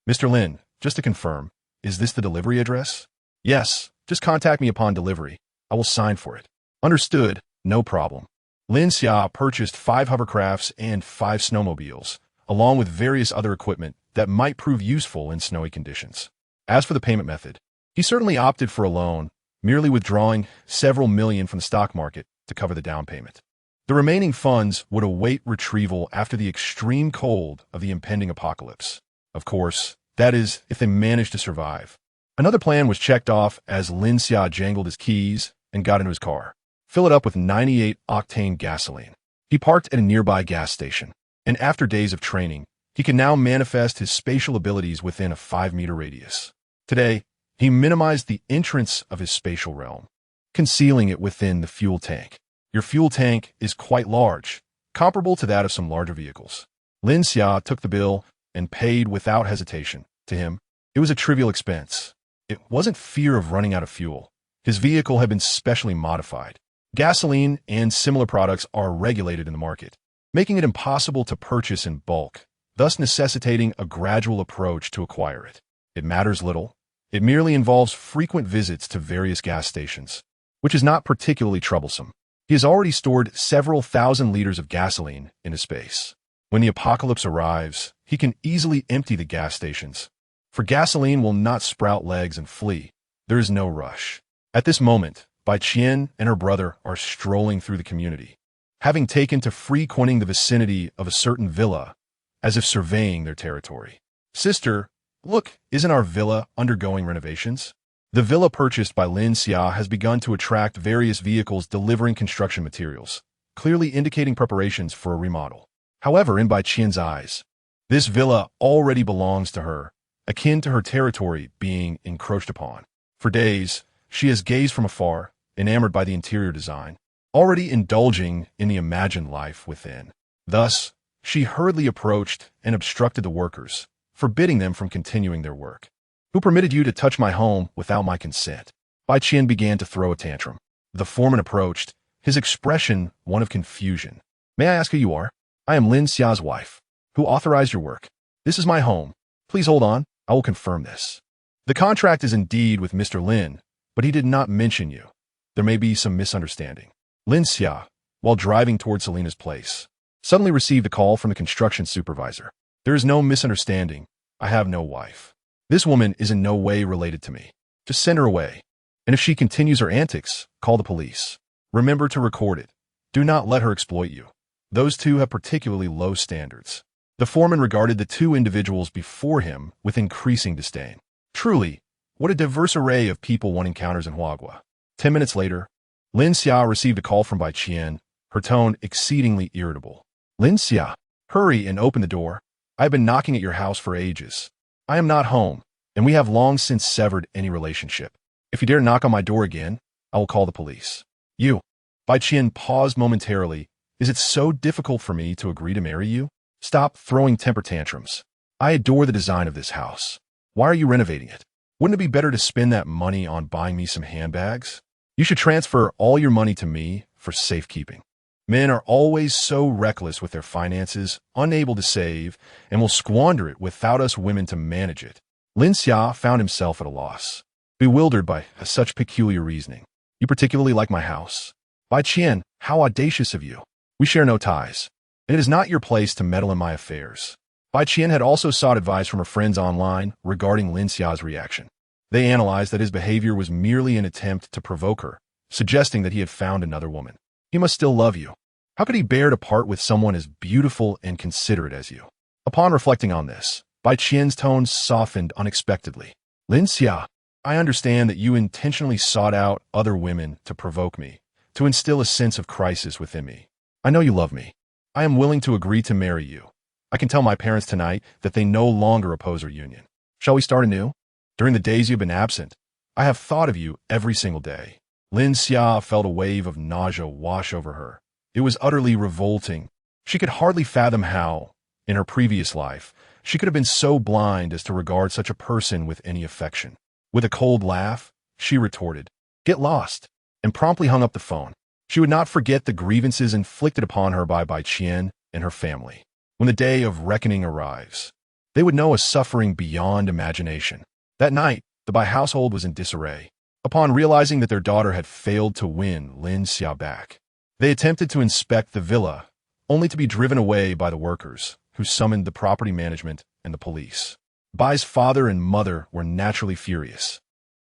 Mr. Lin, just to confirm, is this the delivery address? Yes, just contact me upon delivery. I will sign for it. Understood, no problem. Lin Xia purchased 5 hovercrafts and 5 snowmobiles, along with various other equipment that might prove useful in snowy conditions. As for the payment method, he certainly opted for a loan, merely withdrawing several million from the stock market to cover the down payment. The remaining funds would await retrieval after the extreme cold of the impending apocalypse. Of course, that is, if they managed to survive. Another plan was checked off as Lin Xia jangled his keys and got into his car. Fill it up with 98-octane gasoline. He parked at a nearby gas station, and after days of training, he could now manifest his spatial abilities within a 5-meter radius. Today, he minimized the entrance of his spatial realm, concealing it within the fuel tank. Your fuel tank is quite large, comparable to that of some larger vehicles. Lin Xia took the bill and paid without hesitation. To him, it was a trivial expense. It wasn't fear of running out of fuel. His vehicle had been specially modified. Gasoline and similar products are regulated in the market, making it impossible to purchase in bulk, thus necessitating a gradual approach to acquire it. It matters little. It merely involves frequent visits to various gas stations, which is not particularly troublesome. He has already stored several thousand liters of gasoline in his space. When the apocalypse arrives, he can easily empty the gas stations, for gasoline will not sprout legs and flee. There is no rush. At this moment, Bai Qian and her brother are strolling through the community, having taken to frequenting the vicinity of a certain villa, as if surveying their territory. Sister, look, isn't our villa undergoing renovations? The villa purchased by Lin Xia has begun to attract various vehicles delivering construction materials, clearly indicating preparations for a remodel. However, in Bai Qian's eyes, this villa already belongs to her, akin to her territory being encroached upon. For days, she has gazed from afar, enamored by the interior design, already indulging in the imagined life within. Thus, she hurriedly approached and obstructed the workers, forbidding them from continuing their work. Who permitted you to touch my home without my consent? Bai Qian began to throw a tantrum. The foreman approached, his expression one of confusion. May I ask who you are? I am Lin Xia's wife. Who authorized your work? This is my home. Please hold on, I will confirm this. The contract is indeed with Mr. Lin, but he did not mention you. There may be some misunderstanding. Lin Xia, while driving toward Selena's place, suddenly received a call from the construction supervisor. There is no misunderstanding. I have no wife. This woman is in no way related to me. Just send her away. And if she continues her antics, call the police. Remember to record it. Do not let her exploit you. Those two have particularly low standards. The foreman regarded the 2 individuals before him with increasing disdain. Truly, what a diverse array of people one encounters in Huagua. 10 minutes later, Lin Xia received a call from Bai Qian, her tone exceedingly irritable. Lin Xia, hurry and open the door. I have been knocking at your house for ages. I am not home, and we have long since severed any relationship. If you dare knock on my door again, I will call the police. You. Bai Qian paused momentarily. Is it so difficult for me to agree to marry you? Stop throwing temper tantrums. I adore the design of this house. Why are you renovating it? Wouldn't it be better to spend that money on buying me some handbags? You should transfer all your money to me for safekeeping. Men are always so reckless with their finances, unable to save, and will squander it without us women to manage it. Lin Xia found himself at a loss, bewildered by such peculiar reasoning. You particularly like my house? Bai Qian, how audacious of you. We share no ties, and it is not your place to meddle in my affairs. Bai Qian had also sought advice from her friends online regarding Lin Xia's reaction. They analyzed that his behavior was merely an attempt to provoke her, suggesting that he had found another woman. He must still love you. How could he bear to part with someone as beautiful and considerate as you? Upon reflecting on this, Bai Qian's tone softened unexpectedly. Lin Xia, I understand that you intentionally sought out other women to provoke me, to instill a sense of crisis within me. I know you love me. I am willing to agree to marry you. I can tell my parents tonight that they no longer oppose our union. Shall we start anew? During the days you've been absent, I have thought of you every single day. Lin Xia felt a wave of nausea wash over her. It was utterly revolting. She could hardly fathom how, in her previous life, she could have been so blind as to regard such a person with any affection. With a cold laugh, she retorted, "Get lost," and promptly hung up the phone. She would not forget the grievances inflicted upon her by Bai Qian and her family. When the day of reckoning arrives, they would know a suffering beyond imagination. That night, the Bai household was in disarray. Upon realizing that their daughter had failed to win Lin Xia back, they attempted to inspect the villa, only to be driven away by the workers, who summoned the property management and the police. Bai's father and mother were naturally furious,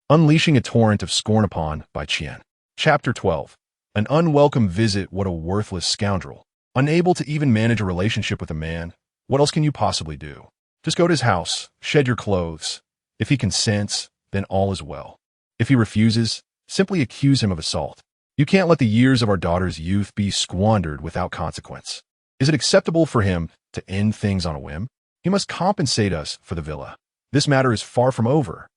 unleashing a torrent of scorn upon Bai Qian. Chapter 12. An unwelcome visit. What a worthless scoundrel. Unable to even manage a relationship with a man, what else can you possibly do? Just go to his house, shed your clothes. If he consents, then all is well. If he refuses, simply accuse him of assault. You can't let the years of our daughter's youth be squandered without consequence. Is it acceptable for him to end things on a whim? He must compensate us for the villa. This matter is far from over.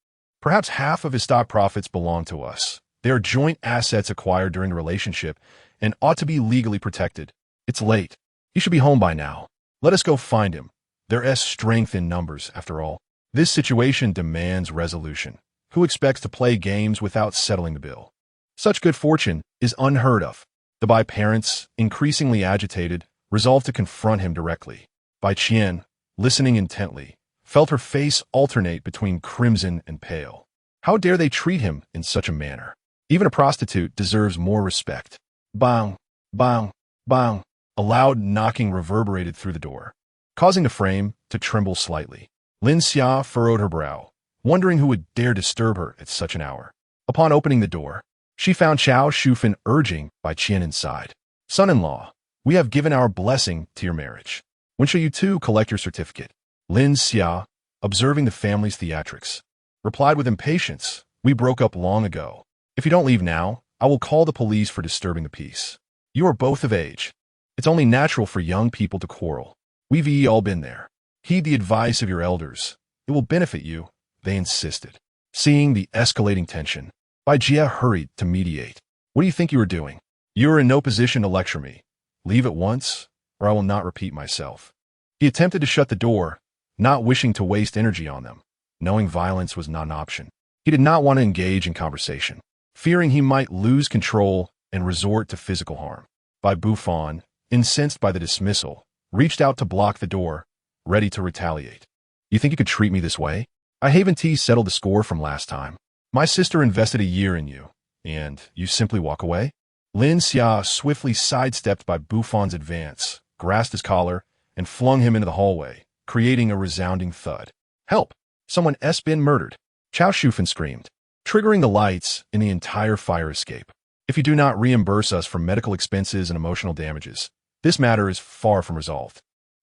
Perhaps half of his stock profits belong to us. They are joint assets acquired during the relationship and ought to be legally protected. It's late. He should be home by now. Let us go find him. There is strength in numbers, after all. This situation demands resolution. Who expects to play games without settling the bill? Such good fortune is unheard of. The Bai parents, increasingly agitated, resolved to confront him directly. Bai Qian, listening intently, felt her face alternate between crimson and pale. How dare they treat him in such a manner? Even a prostitute deserves more respect. Bang, bang, bang. A loud knocking reverberated through the door, causing the frame to tremble slightly. Lin Xia furrowed her brow, wondering who would dare disturb her at such an hour. Upon opening the door, she found Chao Shufan urging Bai Qian inside. Son-in-law, we have given our blessing to your marriage. When shall you two collect your certificate? Lin Xia, observing the family's theatrics, replied with impatience, we broke up long ago. If you don't leave now, I will call the police for disturbing the peace. You are both of age. It's only natural for young people to quarrel. We've all been there. Heed the advice of your elders. It will benefit you, they insisted. Seeing the escalating tension, Bai Jia hurried to mediate. What do you think you are doing? You are in no position to lecture me. Leave at once, or I will not repeat myself. He attempted to shut the door, not wishing to waste energy on them, knowing violence was not an option. He did not want to engage in conversation, fearing he might lose control and resort to physical harm. Bai Bufan, incensed by the dismissal, reached out to block the door, ready to retaliate. You think you could treat me this way? I haven't settled the score from last time. My sister invested a year in you, and you simply walk away? Lin Xia swiftly sidestepped Bai Bufan's advance, grasped his collar, and flung him into the hallway, creating a resounding thud. Help! Someone has been murdered. Chao Shufan screamed, triggering the lights in the entire fire escape. If you do not reimburse us for medical expenses and emotional damages, this matter is far from resolved.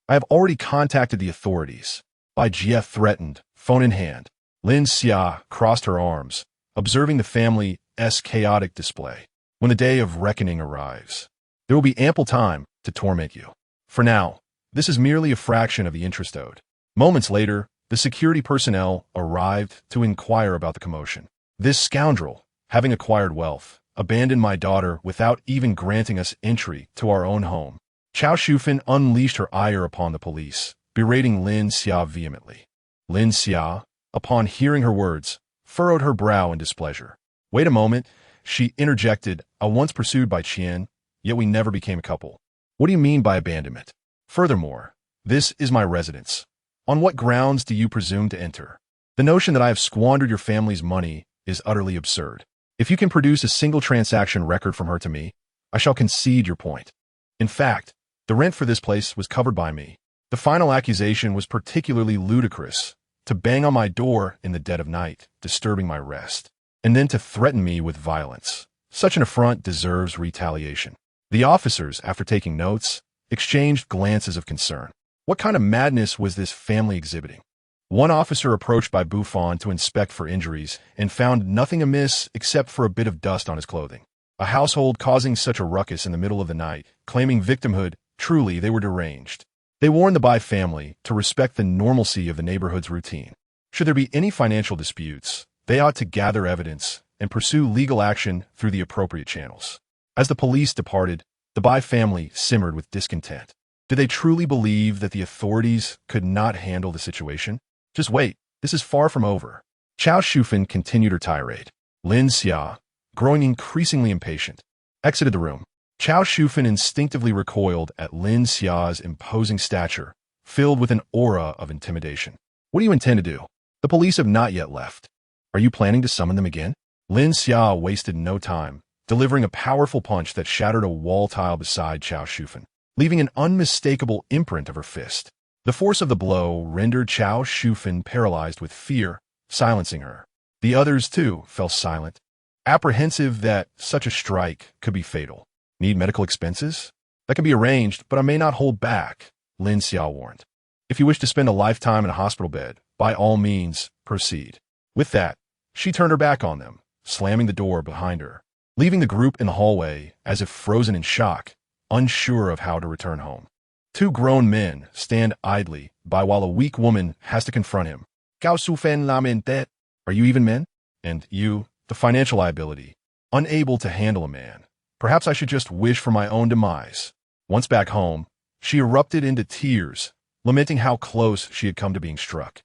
I have already contacted the authorities. Bai Jia threatened, phone in hand. Lin Xia crossed her arms, observing the family's chaotic display. When the day of reckoning arrives, there will be ample time to torment you. For now, this is merely a fraction of the interest owed. Moments later, the security personnel arrived to inquire about the commotion. This scoundrel, having acquired wealth, abandoned my daughter without even granting us entry to our own home. Chao Shufan unleashed her ire upon the police, berating Lin Xia vehemently. Lin Xia, upon hearing her words, furrowed her brow in displeasure. Wait a moment, she interjected. I once pursued by Qian, yet we never became a couple. What do you mean by abandonment? Furthermore, this is my residence. On what grounds do you presume to enter? The notion that I have squandered your family's money is utterly absurd. If you can produce a single transaction record from her to me, I shall concede your point. In fact, the rent for this place was covered by me. The final accusation was particularly ludicrous, to bang on my door in the dead of night, disturbing my rest, and then to threaten me with violence. Such an affront deserves retaliation. The officers, after taking notes, exchanged glances of concern. What kind of madness was this family exhibiting? One officer approached by Buffon to inspect for injuries and found nothing amiss except for a bit of dust on his clothing. A household causing such a ruckus in the middle of the night, claiming victimhood, truly they were deranged. They warned the Bai family to respect the normalcy of the neighborhood's routine. Should there be any financial disputes, they ought to gather evidence and pursue legal action through the appropriate channels. As the police departed, the Bai family simmered with discontent. Did they truly believe that the authorities could not handle the situation? Just wait, this is far from over. Chao Shufan continued her tirade. Lin Xia, growing increasingly impatient, exited the room. Chao Shufan instinctively recoiled at Lin Xia's imposing stature, filled with an aura of intimidation. What do you intend to do? The police have not yet left. Are you planning to summon them again? Lin Xia wasted no time, delivering a powerful punch that shattered a wall tile beside Chao Shufan, leaving an unmistakable imprint of her fist. The force of the blow rendered Chao Shufan paralyzed with fear, silencing her. The others, too, fell silent, apprehensive that such a strike could be fatal. Need medical expenses? That can be arranged, but I may not hold back, Lin Xia warned. If you wish to spend a lifetime in a hospital bed, by all means, proceed. With that, she turned her back on them, slamming the door behind her, leaving the group in the hallway as if frozen in shock, unsure of how to return home. Two grown men stand idly by while a weak woman has to confront him. Gao Sufen lamentet. Are you even men? And you, the financial liability, unable to handle a man. Perhaps I should just wish for my own demise. Once back home, she erupted into tears, lamenting how close she had come to being struck.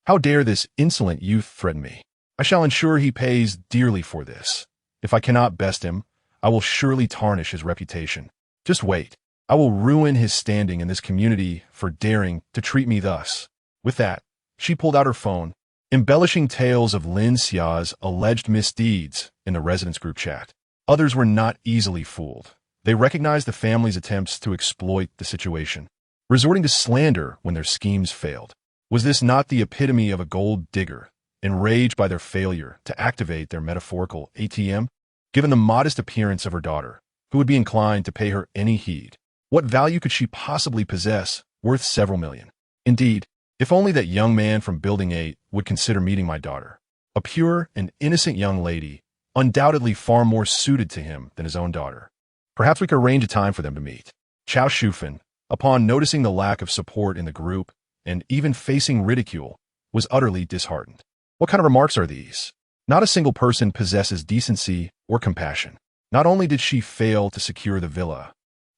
How dare this insolent youth threaten me? I shall ensure he pays dearly for this. If I cannot best him, I will surely tarnish his reputation. Just wait. I will ruin his standing in this community for daring to treat me thus. With that, she pulled out her phone, embellishing tales of Lin Xia's alleged misdeeds in the residence group chat. Others were not easily fooled. They recognized the family's attempts to exploit the situation, resorting to slander when their schemes failed. Was this not the epitome of a gold digger, enraged by their failure to activate their metaphorical ATM? Given the modest appearance of her daughter, who would be inclined to pay her any heed? What value could she possibly possess worth several million? Indeed, if only that young man from Building 8 would consider meeting my daughter. A pure and innocent young lady, undoubtedly far more suited to him than his own daughter. Perhaps we could arrange a time for them to meet. Chao Shufan, upon noticing the lack of support in the group, and even facing ridicule, was utterly disheartened. What kind of remarks are these? Not a single person possesses decency or compassion. Not only did she fail to secure the villa,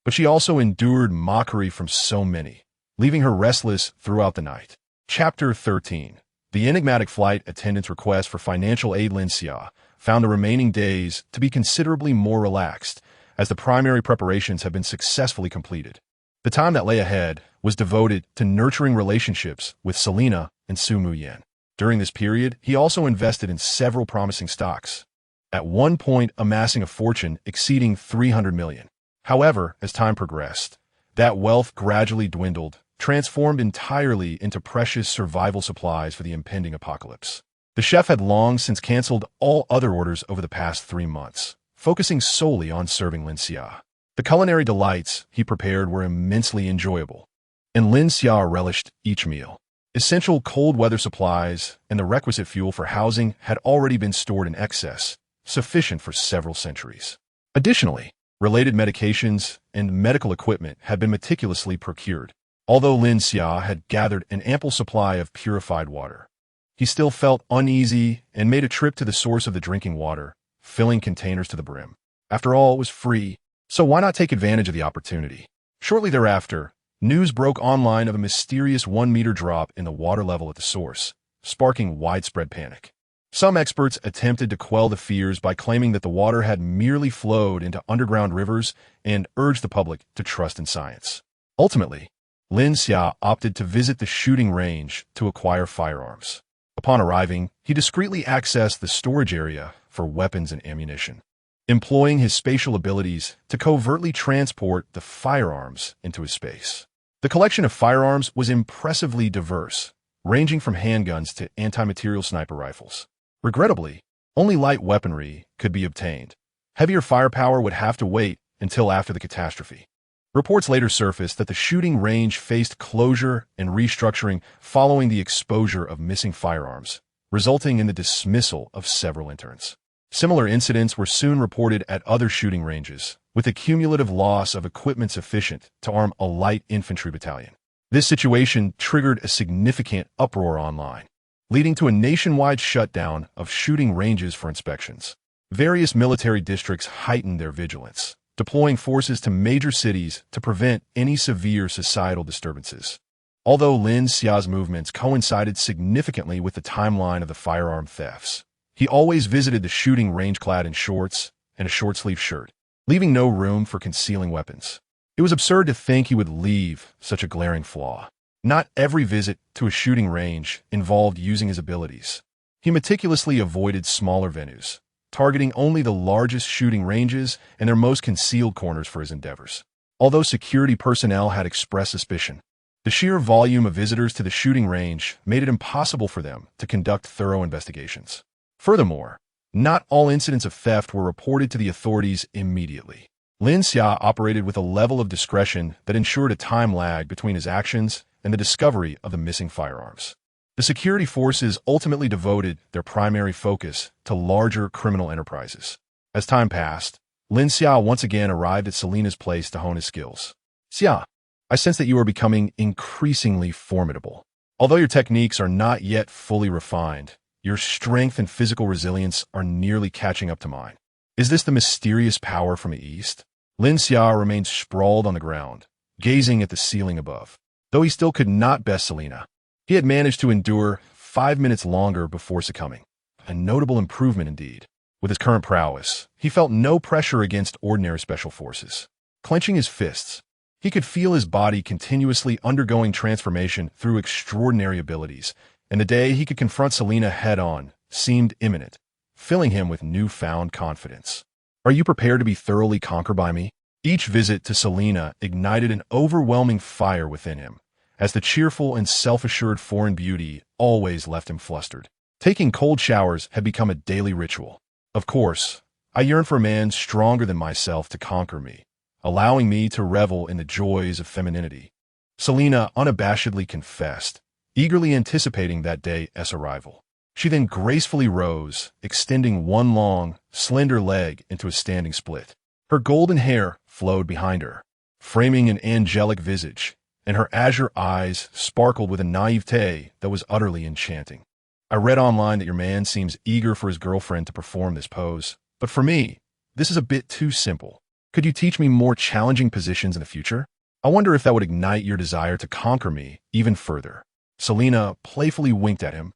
but she also endured mockery from so many, leaving her restless throughout the night. Chapter 13. The enigmatic flight attendant's request for financial aid. Lin Xia found the remaining days to be considerably more relaxed, as the primary preparations had been successfully completed. The time that lay ahead was devoted to nurturing relationships with Selena and Su Muyen. During this period, he also invested in several promising stocks, at one point amassing a fortune exceeding 300 million. However, as time progressed, that wealth gradually dwindled, transformed entirely into precious survival supplies for the impending apocalypse. The chef had long since canceled all other orders over the past 3 months, focusing solely on serving Lin Xia. The culinary delights he prepared were immensely enjoyable, and Lin Xia relished each meal. Essential cold weather supplies and the requisite fuel for housing had already been stored in excess, sufficient for several centuries. Additionally, related medications and medical equipment had been meticulously procured. Although Lin Xia had gathered an ample supply of purified water, he still felt uneasy and made a trip to the source of the drinking water, filling containers to the brim. After all, it was free, so why not take advantage of the opportunity? Shortly thereafter, news broke online of a mysterious 1-meter drop in the water level at the source, sparking widespread panic. Some experts attempted to quell the fears by claiming that the water had merely flowed into underground rivers and urged the public to trust in science. Ultimately, Lin Xia opted to visit the shooting range to acquire firearms. Upon arriving, he discreetly accessed the storage area for weapons and ammunition, employing his spatial abilities to covertly transport the firearms into his space. The collection of firearms was impressively diverse, ranging from handguns to anti-material sniper rifles. Regrettably, only light weaponry could be obtained. Heavier firepower would have to wait until after the catastrophe. Reports later surfaced that the shooting range faced closure and restructuring following the exposure of missing firearms, resulting in the dismissal of several interns. Similar incidents were soon reported at other shooting ranges, with a cumulative loss of equipment sufficient to arm a light infantry battalion. This situation triggered a significant uproar online, leading to a nationwide shutdown of shooting ranges for inspections. Various military districts heightened their vigilance, deploying forces to major cities to prevent any severe societal disturbances. Although Lin Xia's movements coincided significantly with the timeline of the firearm thefts, he always visited the shooting range clad in shorts and a short-sleeved shirt, leaving no room for concealing weapons. It was absurd to think he would leave such a glaring flaw. Not every visit to a shooting range involved using his abilities. He meticulously avoided smaller venues, targeting only the largest shooting ranges and their most concealed corners for his endeavors. Although security personnel had expressed suspicion, the sheer volume of visitors to the shooting range made it impossible for them to conduct thorough investigations. Furthermore, not all incidents of theft were reported to the authorities immediately. Lin Xia operated with a level of discretion that ensured a time lag between his actions and the discovery of the missing firearms. The security forces ultimately devoted their primary focus to larger criminal enterprises. As time passed, Lin Xia once again arrived at Selena's place to hone his skills. Xia, I sense that you are becoming increasingly formidable. Although your techniques are not yet fully refined, your strength and physical resilience are nearly catching up to mine. Is this the mysterious power from the east? Lin Xia remained sprawled on the ground, gazing at the ceiling above. Though he still could not best Selena, he had managed to endure 5 minutes longer before succumbing. A notable improvement indeed. With his current prowess, he felt no pressure against ordinary special forces. Clenching his fists, he could feel his body continuously undergoing transformation through extraordinary abilities, and the day he could confront Selena head-on seemed imminent, filling him with newfound confidence. Are you prepared to be thoroughly conquered by me? Each visit to Selena ignited an overwhelming fire within him, as the cheerful and self-assured foreign beauty always left him flustered. Taking cold showers had become a daily ritual. Of course, I yearned for a man stronger than myself to conquer me, allowing me to revel in the joys of femininity. Selena unabashedly confessed, eagerly anticipating that day's arrival. She then gracefully rose, extending one long, slender leg into a standing split. Her golden hair flowed behind her, framing an angelic visage, and her azure eyes sparkled with a naivete that was utterly enchanting. I read online that your man seems eager for his girlfriend to perform this pose, but for me, this is a bit too simple. Could you teach me more challenging positions in the future? I wonder if that would ignite your desire to conquer me even further. Selena playfully winked at him,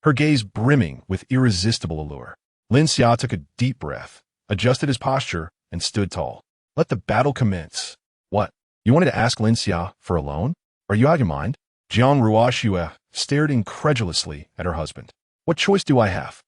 her gaze brimming with irresistible allure. Lin Xia took a deep breath, adjusted his posture, and stood tall. Let the battle commence. What? You wanted to ask Lin Xia for a loan? Are you out of your mind? Jiang Ruoxue stared incredulously at her husband. What choice do I have?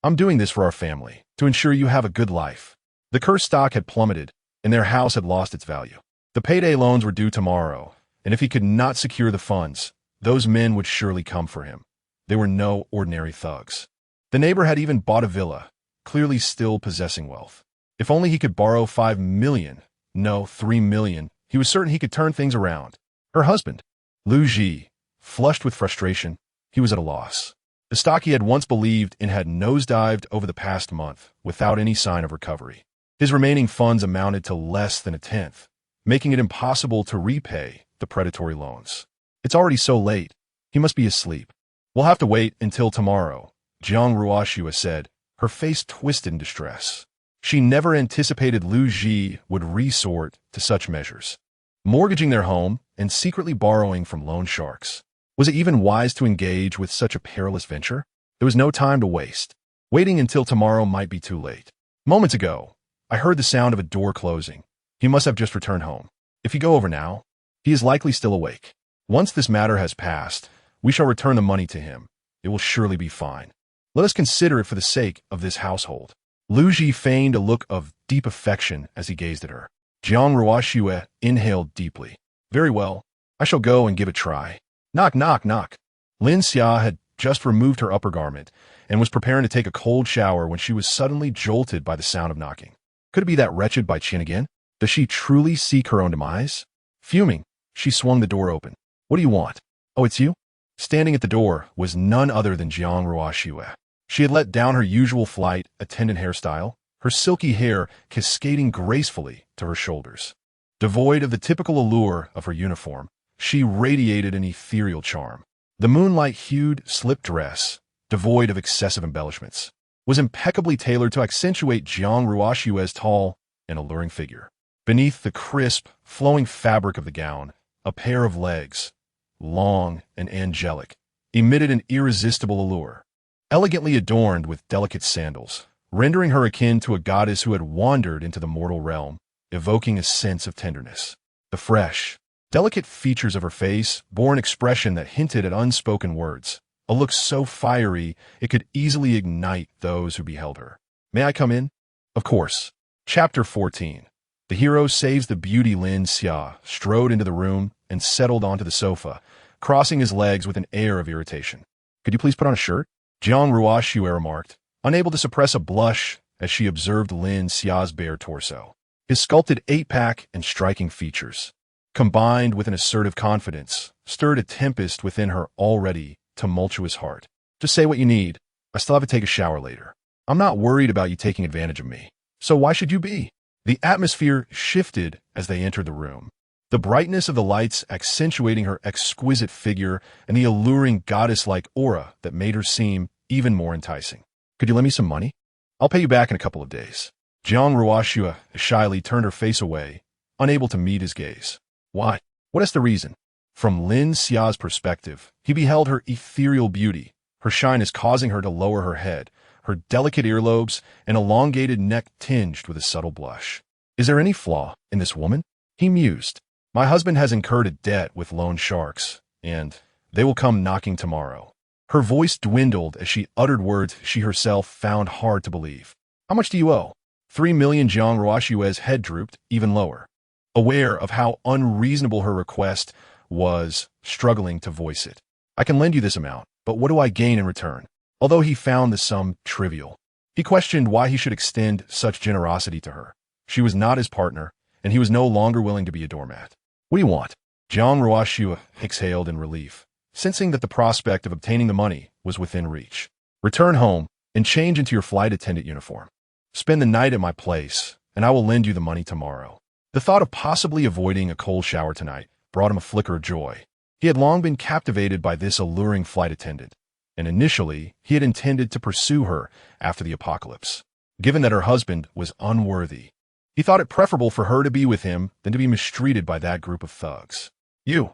I'm doing this for our family, to ensure you have a good life. The cursed stock had plummeted, and their house had lost its value. The payday loans were due tomorrow, and if he could not secure the funds, those men would surely come for him. They were no ordinary thugs. The neighbor had even bought a villa, clearly still possessing wealth. If only he could borrow 5 million, no, 3 million, he was certain he could turn things around. Her husband, Lu Ji, flushed with frustration, he was at a loss. The stock he had once believed in had nosedived over the past month without any sign of recovery. His remaining funds amounted to less than a tenth, making it impossible to repay the predatory loans. It's already so late. He must be asleep. We'll have to wait until tomorrow, Jiang Ruoxue said, her face twisted in distress. She never anticipated Lu Ji would resort to such measures, mortgaging their home and secretly borrowing from loan sharks. Was it even wise to engage with such a perilous venture? There was no time to waste. Waiting until tomorrow might be too late. Moments ago, I heard the sound of a door closing. He must have just returned home. If you go over now, he is likely still awake. Once this matter has passed, we shall return the money to him. It will surely be fine. Let us consider it for the sake of this household. Lu Ji feigned a look of deep affection as he gazed at her. Jiang Ruoxue inhaled deeply. Very well, I shall go and give it a try. Knock, knock, knock. Lin Xia had just removed her upper garment and was preparing to take a cold shower when she was suddenly jolted by the sound of knocking. Could it be that wretched Bai Qin again? Does she truly seek her own demise? Fuming, she swung the door open. What do you want? Oh, it's you? Standing at the door was none other than Jiang Ruoxue. She had let down her usual flight attendant hairstyle, her silky hair cascading gracefully to her shoulders. Devoid of the typical allure of her uniform, she radiated an ethereal charm. The moonlight-hued slip dress, devoid of excessive embellishments, was impeccably tailored to accentuate Jiang Ruoxue's tall and alluring figure. Beneath the crisp, flowing fabric of the gown, a pair of legs, long and angelic, emitted an irresistible allure. Elegantly adorned with delicate sandals, rendering her akin to a goddess who had wandered into the mortal realm, evoking a sense of tenderness. The fresh, delicate features of her face bore an expression that hinted at unspoken words, a look so fiery it could easily ignite those who beheld her. May I come in? Of course. Chapter 14. The hero saves the beauty. Lin Xia strode into the room and settled onto the sofa, crossing his legs with an air of irritation. Could you please put on a shirt? Jiang Ruoxue remarked, unable to suppress a blush as she observed Lin Xia's bare torso. His sculpted eight-pack and striking features, combined with an assertive confidence, stirred a tempest within her already tumultuous heart. Just say what you need. I still have to take a shower later. I'm not worried about you taking advantage of me. So why should you be? The atmosphere shifted as they entered the room. The brightness of the lights accentuating her exquisite figure and the alluring goddess-like aura that made her seem even more enticing. Could you lend me some money? I'll pay you back in a couple of days. Jiang Ruoxue shyly turned her face away, unable to meet his gaze. Why? What is the reason? From Lin Xia's perspective, he beheld her ethereal beauty, her shyness causing her to lower her head, her delicate earlobes and elongated neck tinged with a subtle blush. Is there any flaw in this woman? He mused. My husband has incurred a debt with loan sharks, and they will come knocking tomorrow. Her voice dwindled as she uttered words she herself found hard to believe. How much do you owe? 3 million. Jiang Ruoxue's head drooped even lower, aware of how unreasonable her request was, struggling to voice it. I can lend you this amount, but what do I gain in return? Although he found the sum trivial, he questioned why he should extend such generosity to her. She was not his partner, and he was no longer willing to be a doormat. What do you want? Jiang Ruoxue exhaled in relief, sensing that the prospect of obtaining the money was within reach. Return home and change into your flight attendant uniform. Spend the night at my place, and I will lend you the money tomorrow. The thought of possibly avoiding a cold shower tonight brought him a flicker of joy. He had long been captivated by this alluring flight attendant, and initially he had intended to pursue her after the apocalypse. Given that her husband was unworthy, he thought it preferable for her to be with him than to be mistreated by that group of thugs. You,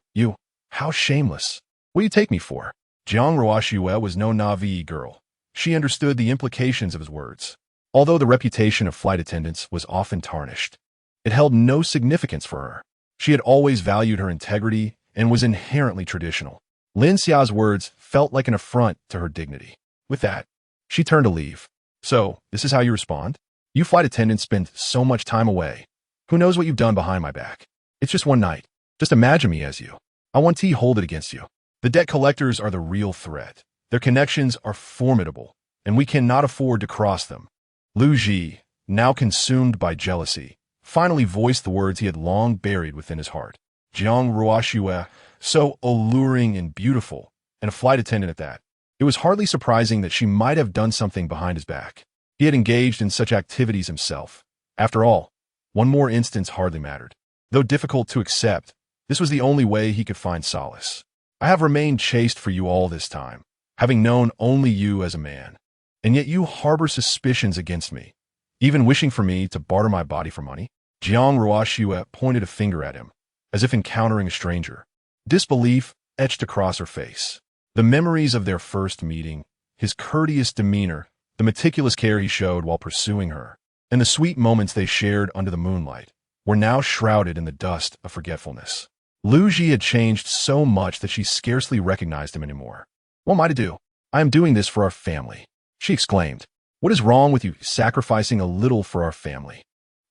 how shameless. What do you take me for? Jiang Ruoxue was no Na'vi girl. She understood the implications of his words. Although the reputation of flight attendants was often tarnished, it held no significance for her. She had always valued her integrity and was inherently traditional. Lin Xia's words felt like an affront to her dignity. With that, she turned to leave. So, this is how you respond? You flight attendants spend so much time away. Who knows what you've done behind my back? It's just one night. Just imagine me as you. I want to hold it against you. The debt collectors are the real threat. Their connections are formidable, and we cannot afford to cross them. Lu Ji, now consumed by jealousy, finally voiced the words he had long buried within his heart. Jiang Ruoxue, so alluring and beautiful, and a flight attendant at that. It was hardly surprising that she might have done something behind his back. He had engaged in such activities himself. After all, one more instance hardly mattered. Though difficult to accept, this was the only way he could find solace. I have remained chaste for you all this time, having known only you as a man. And yet you harbor suspicions against me. Even wishing for me to barter my body for money? Jiang Ruoxue pointed a finger at him, as if encountering a stranger. Disbelief etched across her face. The memories of their first meeting, his courteous demeanor, the meticulous care he showed while pursuing her, and the sweet moments they shared under the moonlight, were now shrouded in the dust of forgetfulness. Lu Ji had changed so much that she scarcely recognized him anymore. What am I to do? I am doing this for our family, she exclaimed. What is wrong with you sacrificing a little for our family?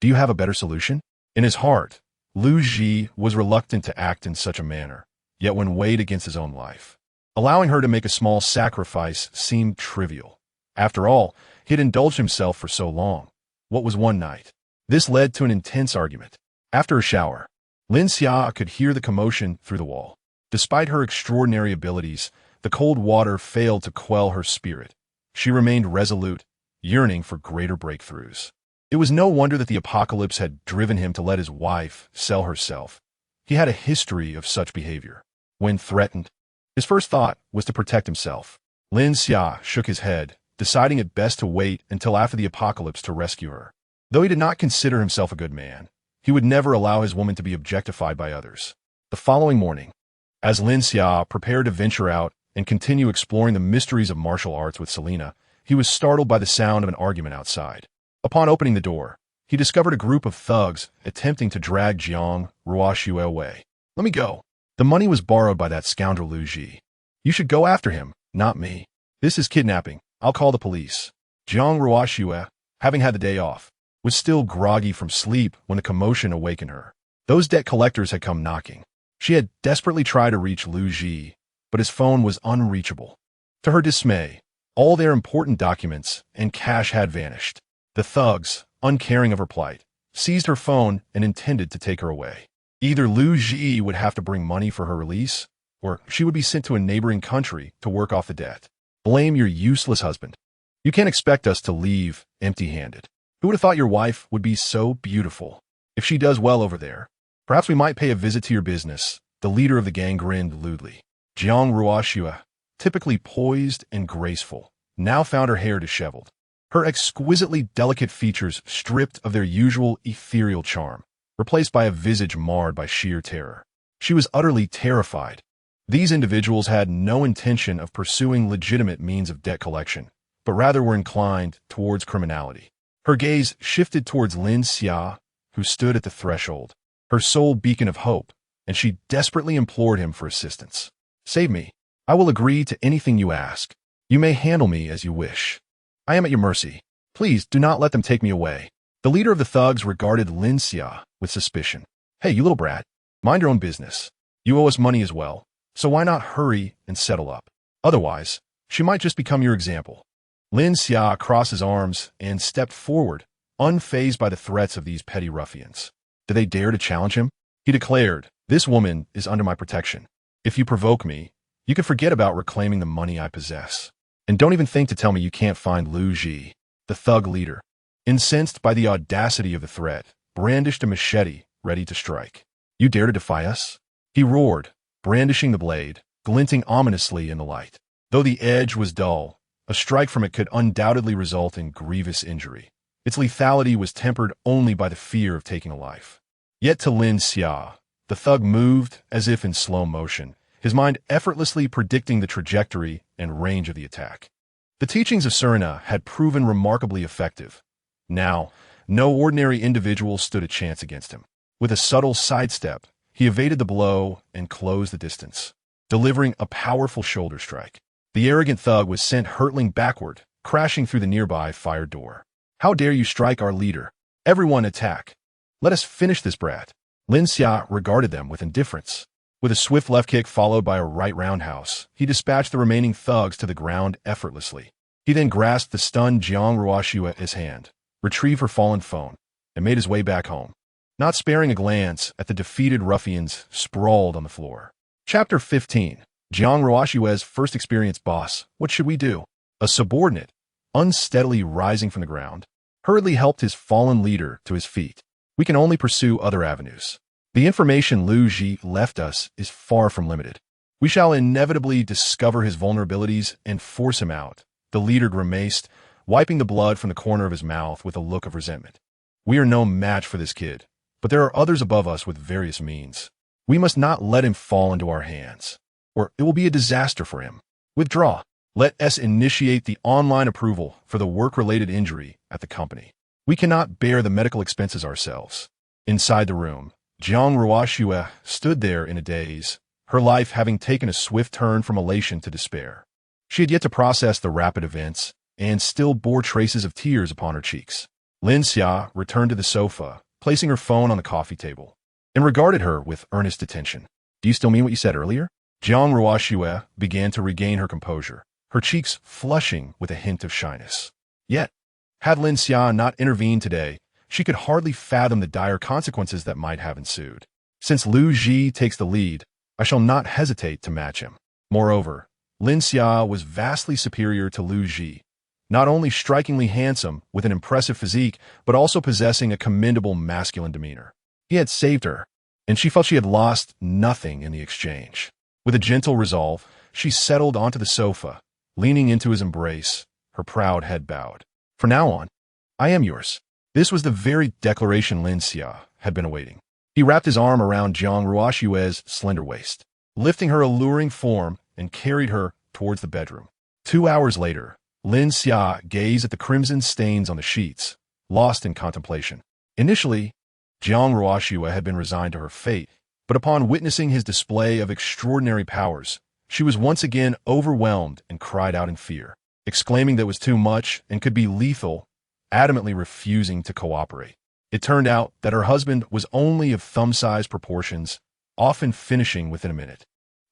Do you have a better solution? In his heart, Lu Ji was reluctant to act in such a manner, yet when weighed against his own life, allowing her to make a small sacrifice seemed trivial. After all, he had indulged himself for so long. What was one night? This led to an intense argument. After a shower, Lin Xia could hear the commotion through the wall. Despite her extraordinary abilities, the cold water failed to quell her spirit. She remained resolute, yearning for greater breakthroughs. It was no wonder that the apocalypse had driven him to let his wife sell herself. He had a history of such behavior. When threatened, his first thought was to protect himself. Lin Xia shook his head, deciding it best to wait until after the apocalypse to rescue her. Though he did not consider himself a good man, he would never allow his woman to be objectified by others. The following morning, as Lin Xia prepared to venture out and continue exploring the mysteries of martial arts with Selena, he was startled by the sound of an argument outside. Upon opening the door, he discovered a group of thugs attempting to drag Jiang Ruoxue away. Let me go. The money was borrowed by that scoundrel Lu Ji. You should go after him, not me. This is kidnapping. I'll call the police. Jiang Ruoxue, having had the day off, was still groggy from sleep when the commotion awakened her. Those debt collectors had come knocking. She had desperately tried to reach Lu Ji, but his phone was unreachable. To her dismay, all their important documents and cash had vanished. The thugs, uncaring of her plight, seized her phone and intended to take her away. Either Lu Ji would have to bring money for her release, or she would be sent to a neighboring country to work off the debt. Blame your useless husband. You can't expect us to leave empty-handed. Who would have thought your wife would be so beautiful? If she does well over there, perhaps we might pay a visit to your business. The leader of the gang grinned lewdly. Jiang Ruoxue, typically poised and graceful, now found her hair disheveled. Her exquisitely delicate features stripped of their usual ethereal charm, replaced by a visage marred by sheer terror. She was utterly terrified. These individuals had no intention of pursuing legitimate means of debt collection, but rather were inclined towards criminality. Her gaze shifted towards Lin Xia, who stood at the threshold, her sole beacon of hope, and she desperately implored him for assistance. Save me. I will agree to anything you ask. You may handle me as you wish. I am at your mercy. Please do not let them take me away. The leader of the thugs regarded Lin Xia with suspicion. Hey, you little brat. Mind your own business. You owe us money as well, so why not hurry and settle up? Otherwise, she might just become your example. Lin Xia crossed his arms and stepped forward, unfazed by the threats of these petty ruffians. Did they dare to challenge him? He declared, "This woman is under my protection. If you provoke me, you can forget about reclaiming the money I possess. And don't even think to tell me you can't find Lu Ji." The thug leader, incensed by the audacity of the threat, brandished a machete, ready to strike. "You dare to defy us?" he roared, brandishing the blade, glinting ominously in the light. Though the edge was dull, a strike from it could undoubtedly result in grievous injury. Its lethality was tempered only by the fear of taking a life. Yet to Lin Xia, the thug moved as if in slow motion, his mind effortlessly predicting the trajectory and range of the attack. The teachings of Surina had proven remarkably effective. Now, no ordinary individual stood a chance against him. With a subtle sidestep, he evaded the blow and closed the distance, delivering a powerful shoulder strike. The arrogant thug was sent hurtling backward, crashing through the nearby fire door. "How dare you strike our leader? Everyone attack! Let us finish this brat." Lin Xia regarded them with indifference. With a swift left kick followed by a right roundhouse, he dispatched the remaining thugs to the ground effortlessly. He then grasped the stunned Jiang Ruoxue's hand, retrieved her fallen phone, and made his way back home, not sparing a glance at the defeated ruffians sprawled on the floor. Chapter 15. Jiang Ruoxue's first experience. Boss, what should we do? A subordinate, unsteadily rising from the ground, hurriedly helped his fallen leader to his feet. "We can only pursue other avenues. The information Lu Ji left us is far from limited. We shall inevitably discover his vulnerabilities and force him out," the leader grimaced, wiping the blood from the corner of his mouth with a look of resentment. We are no match for this kid, but there are others above us with various means. We must not let him fall into our hands, or it will be a disaster for him. Withdraw. Let us initiate the online approval for the work-related injury at the company. We cannot bear the medical expenses ourselves. Inside the room, Jiang Ruoxue stood there in a daze, her life having taken a swift turn from elation to despair. She had yet to process the rapid events, and still bore traces of tears upon her cheeks. Lin Xia returned to the sofa, placing her phone on the coffee table, and regarded her with earnest attention. Do you still mean what you said earlier? Jiang Ruoxue began to regain her composure, her cheeks flushing with a hint of shyness. Yet, had Lin Xia not intervened today, she could hardly fathom the dire consequences that might have ensued. Since Lu Ji takes the lead, I shall not hesitate to match him. Moreover, Lin Xia was vastly superior to Lu Ji, not only strikingly handsome with an impressive physique, but also possessing a commendable masculine demeanor. He had saved her, and she felt she had lost nothing in the exchange. With a gentle resolve, she settled onto the sofa, leaning into his embrace, her proud head bowed. From now on, I am yours. This was the very declaration Lin Xia had been awaiting. He wrapped his arm around Jiang Ruoxue's slender waist, lifting her alluring form and carried her towards the bedroom. 2 hours later, Lin Xia gazed at the crimson stains on the sheets, lost in contemplation. Initially, Jiang Ruoxue had been resigned to her fate, but upon witnessing his display of extraordinary powers, she was once again overwhelmed and cried out in fear, exclaiming that it was too much and could be lethal, adamantly refusing to cooperate. It turned out that her husband was only of thumb-sized proportions, often finishing within a minute,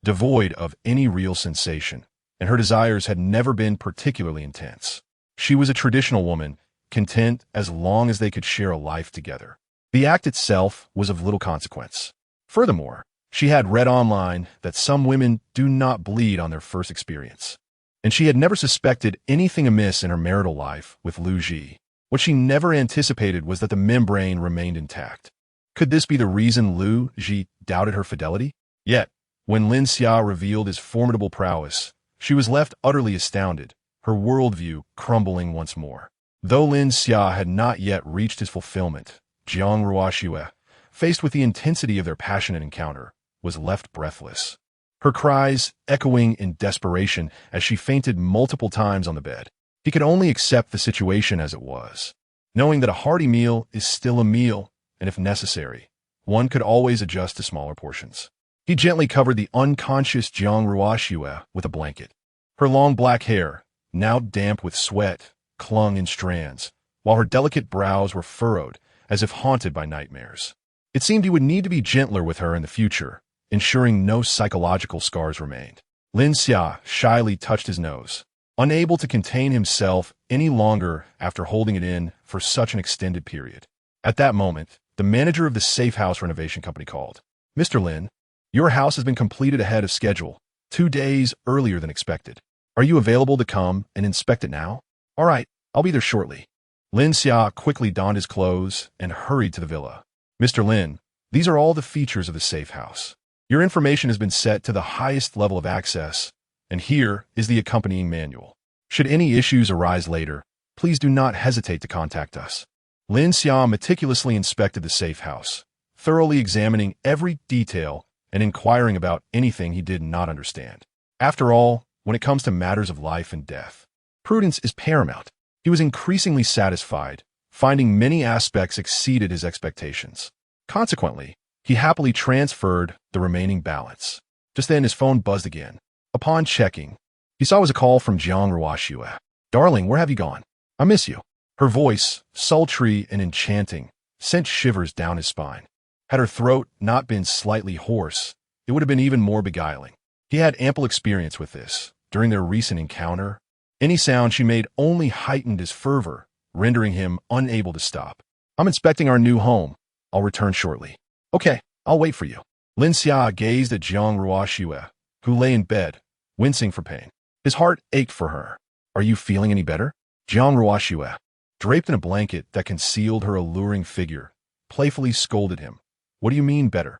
devoid of any real sensation, and her desires had never been particularly intense. She was a traditional woman, content as long as they could share a life together. The act itself was of little consequence. Furthermore, she had read online that some women do not bleed on their first experience, and she had never suspected anything amiss in her marital life with Lu Ji. What she never anticipated was that the membrane remained intact. Could this be the reason Lu Ji doubted her fidelity? Yet, when Lin Xia revealed his formidable prowess, she was left utterly astounded, her worldview crumbling once more. Though Lin Xia had not yet reached his fulfillment, Jiang Ruoxue, faced with the intensity of their passionate encounter, was left breathless, her cries echoing in desperation as she fainted multiple times on the bed. He could only accept the situation as it was, knowing that a hearty meal is still a meal, and if necessary, one could always adjust to smaller portions. He gently covered the unconscious Jiang Ruoxue with a blanket. Her long black hair, now damp with sweat, clung in strands, while her delicate brows were furrowed as if haunted by nightmares. It seemed he would need to be gentler with her in the future, ensuring no psychological scars remained. Lin Xia shyly touched his nose, unable to contain himself any longer after holding it in for such an extended period. At that moment, the manager of the safe house renovation company called. Mr. Lin, your house has been completed ahead of schedule, 2 days earlier than expected. Are you available to come and inspect it now? All right, I'll be there shortly. Lin Xia quickly donned his clothes and hurried to the villa. Mr. Lin, these are all the features of the safe house. Your information has been set to the highest level of access, and here is the accompanying manual. Should any issues arise later, please do not hesitate to contact us. Lin Xia meticulously inspected the safe house, thoroughly examining every detail and inquiring about anything he did not understand. After all, when it comes to matters of life and death, prudence is paramount. He was increasingly satisfied, finding many aspects exceeded his expectations. Consequently, he happily transferred the remaining balance. Just then his phone buzzed again. Upon checking, he saw it was a call from Jiang Ruoxue. Darling, where have you gone? I miss you. Her voice, sultry and enchanting, sent shivers down his spine. Had her throat not been slightly hoarse, it would have been even more beguiling. He had ample experience with this. During their recent encounter, any sound she made only heightened his fervor, rendering him unable to stop. I'm inspecting our new home. I'll return shortly. Okay, I'll wait for you. Lin Xia gazed at Jiang Ruoxue, who lay in bed, wincing for pain. His heart ached for her. Are you feeling any better? Jiang Ruoxue, draped in a blanket that concealed her alluring figure, playfully scolded him. What do you mean better?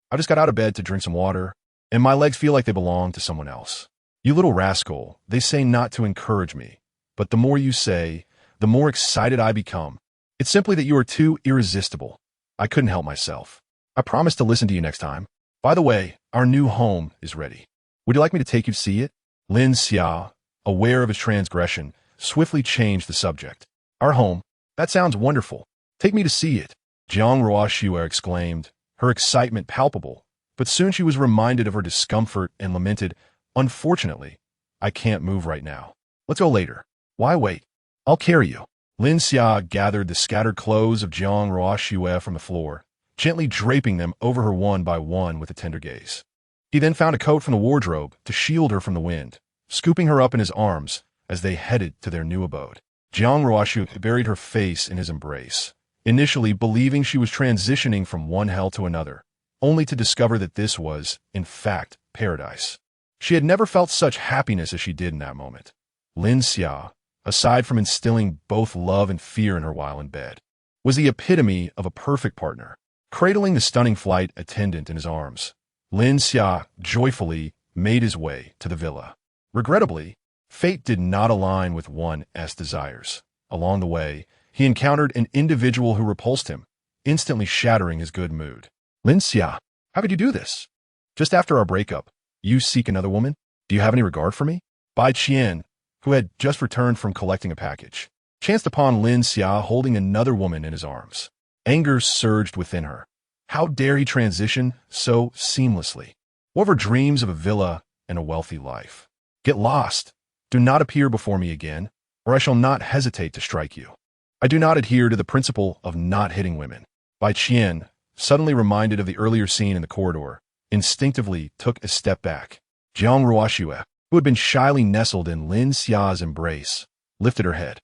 I just got out of bed to drink some water, and my legs feel like they belong to someone else. You little rascal, they say not to encourage me, but the more you say, the more excited I become. It's simply that you are too irresistible. I couldn't help myself. I promise to listen to you next time. By the way, our new home is ready. Would you like me to take you to see it? Lin Xia, aware of his transgression, swiftly changed the subject. Our home? That sounds wonderful. Take me to see it. Jiang Ruoxue exclaimed, her excitement palpable, but soon she was reminded of her discomfort and lamented, unfortunately, I can't move right now. Let's go later. Why wait? I'll carry you. Lin Xia gathered the scattered clothes of Jiang Ruoxue from the floor, gently draping them over her one by one with a tender gaze. He then found a coat from the wardrobe to shield her from the wind, scooping her up in his arms as they headed to their new abode. Jiang Ruoxue buried her face in his embrace, initially believing she was transitioning from one hell to another, only to discover that this was, in fact, paradise. She had never felt such happiness as she did in that moment. Lin Xia, aside from instilling both love and fear in her while in bed, was the epitome of a perfect partner. Cradling the stunning flight attendant in his arms, Lin Xia joyfully made his way to the villa. Regrettably, fate did not align with one's desires. Along the way, he encountered an individual who repulsed him, instantly shattering his good mood. Lin Xia, how could you do this? Just after our breakup, you seek another woman? Do you have any regard for me? Bai Qian, who had just returned from collecting a package, chanced upon Lin Xia holding another woman in his arms. Anger surged within her. How dare he transition so seamlessly? What of her dreams of a villa and a wealthy life? Get lost. Do not appear before me again, or I shall not hesitate to strike you. I do not adhere to the principle of not hitting women. Bai Qian, suddenly reminded of the earlier scene in the corridor, instinctively took a step back. Jiang Ruoxue, who had been shyly nestled in Lin Xia's embrace, lifted her head.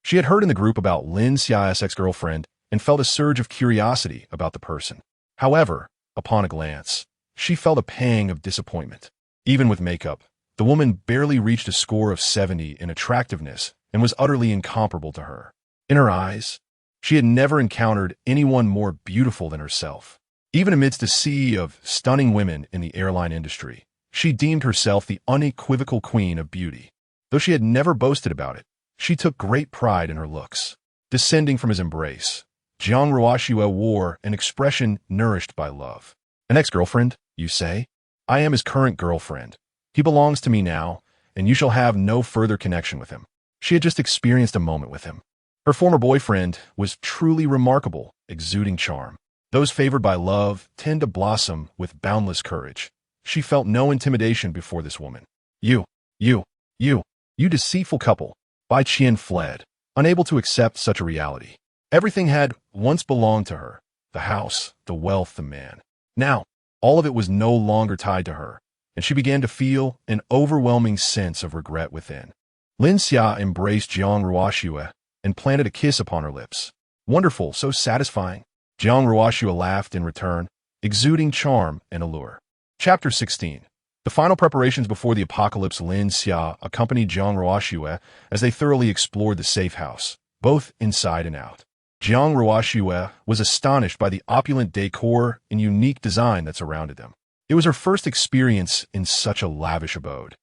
She had heard in the group about Lin Xia's ex-girlfriend and felt a surge of curiosity about the person. However, upon a glance, she felt a pang of disappointment. Even with makeup, the woman barely reached a score of 70 in attractiveness and was utterly incomparable to her. In her eyes, she had never encountered anyone more beautiful than herself. Even amidst a sea of stunning women in the airline industry, she deemed herself the unequivocal queen of beauty. Though she had never boasted about it, she took great pride in her looks. Descending from his embrace, Jiang Ruoxue wore an expression nourished by love. An ex-girlfriend, you say? I am his current girlfriend. He belongs to me now, and you shall have no further connection with him. She had just experienced a moment with him. Her former boyfriend was truly remarkable, exuding charm. Those favored by love tend to blossom with boundless courage. She felt no intimidation before this woman. You deceitful couple. Bai Qian fled, unable to accept such a reality. Everything had once belonged to her, the house, the wealth, the man. Now, all of it was no longer tied to her, and she began to feel an overwhelming sense of regret within. Lin Xia embraced Jiang Ruoxue and planted a kiss upon her lips. Wonderful, so satisfying. Jiang Ruoxue laughed in return, exuding charm and allure. Chapter 16. The final preparations before the apocalypse. Lin Xia accompanied Jiang Ruoxue as they thoroughly explored the safe house, both inside and out. Jiang Ruoxue was astonished by the opulent decor and unique design that surrounded them. It was her first experience in such a lavish abode,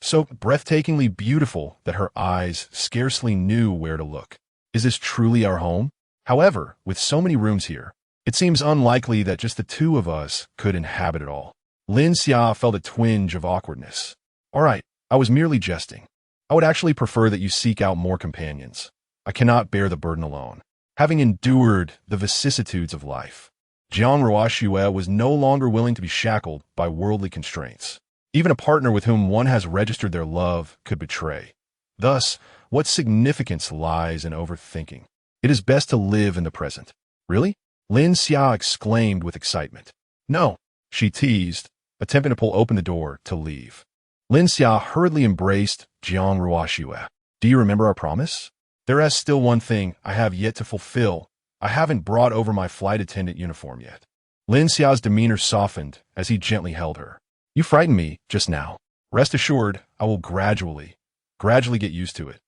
so breathtakingly beautiful that her eyes scarcely knew where to look. Is this truly our home? However, with so many rooms here, it seems unlikely that just the two of us could inhabit it all. Lin Xia felt a twinge of awkwardness. All right, I was merely jesting. I would actually prefer that you seek out more companions. I cannot bear the burden alone. Having endured the vicissitudes of life, Jiang Ruoxue was no longer willing to be shackled by worldly constraints. Even a partner with whom one has registered their love could betray. Thus, what significance lies in overthinking? It is best to live in the present. Really? Lin Xia exclaimed with excitement. No, she teased, attempting to pull open the door to leave. Lin Xia hurriedly embraced Jiang Ruoxue. Do you remember our promise? There is still one thing I have yet to fulfill. I haven't brought over my flight attendant uniform yet. Lin Xia's demeanor softened as he gently held her. You frightened me just now. Rest assured, I will gradually get used to it.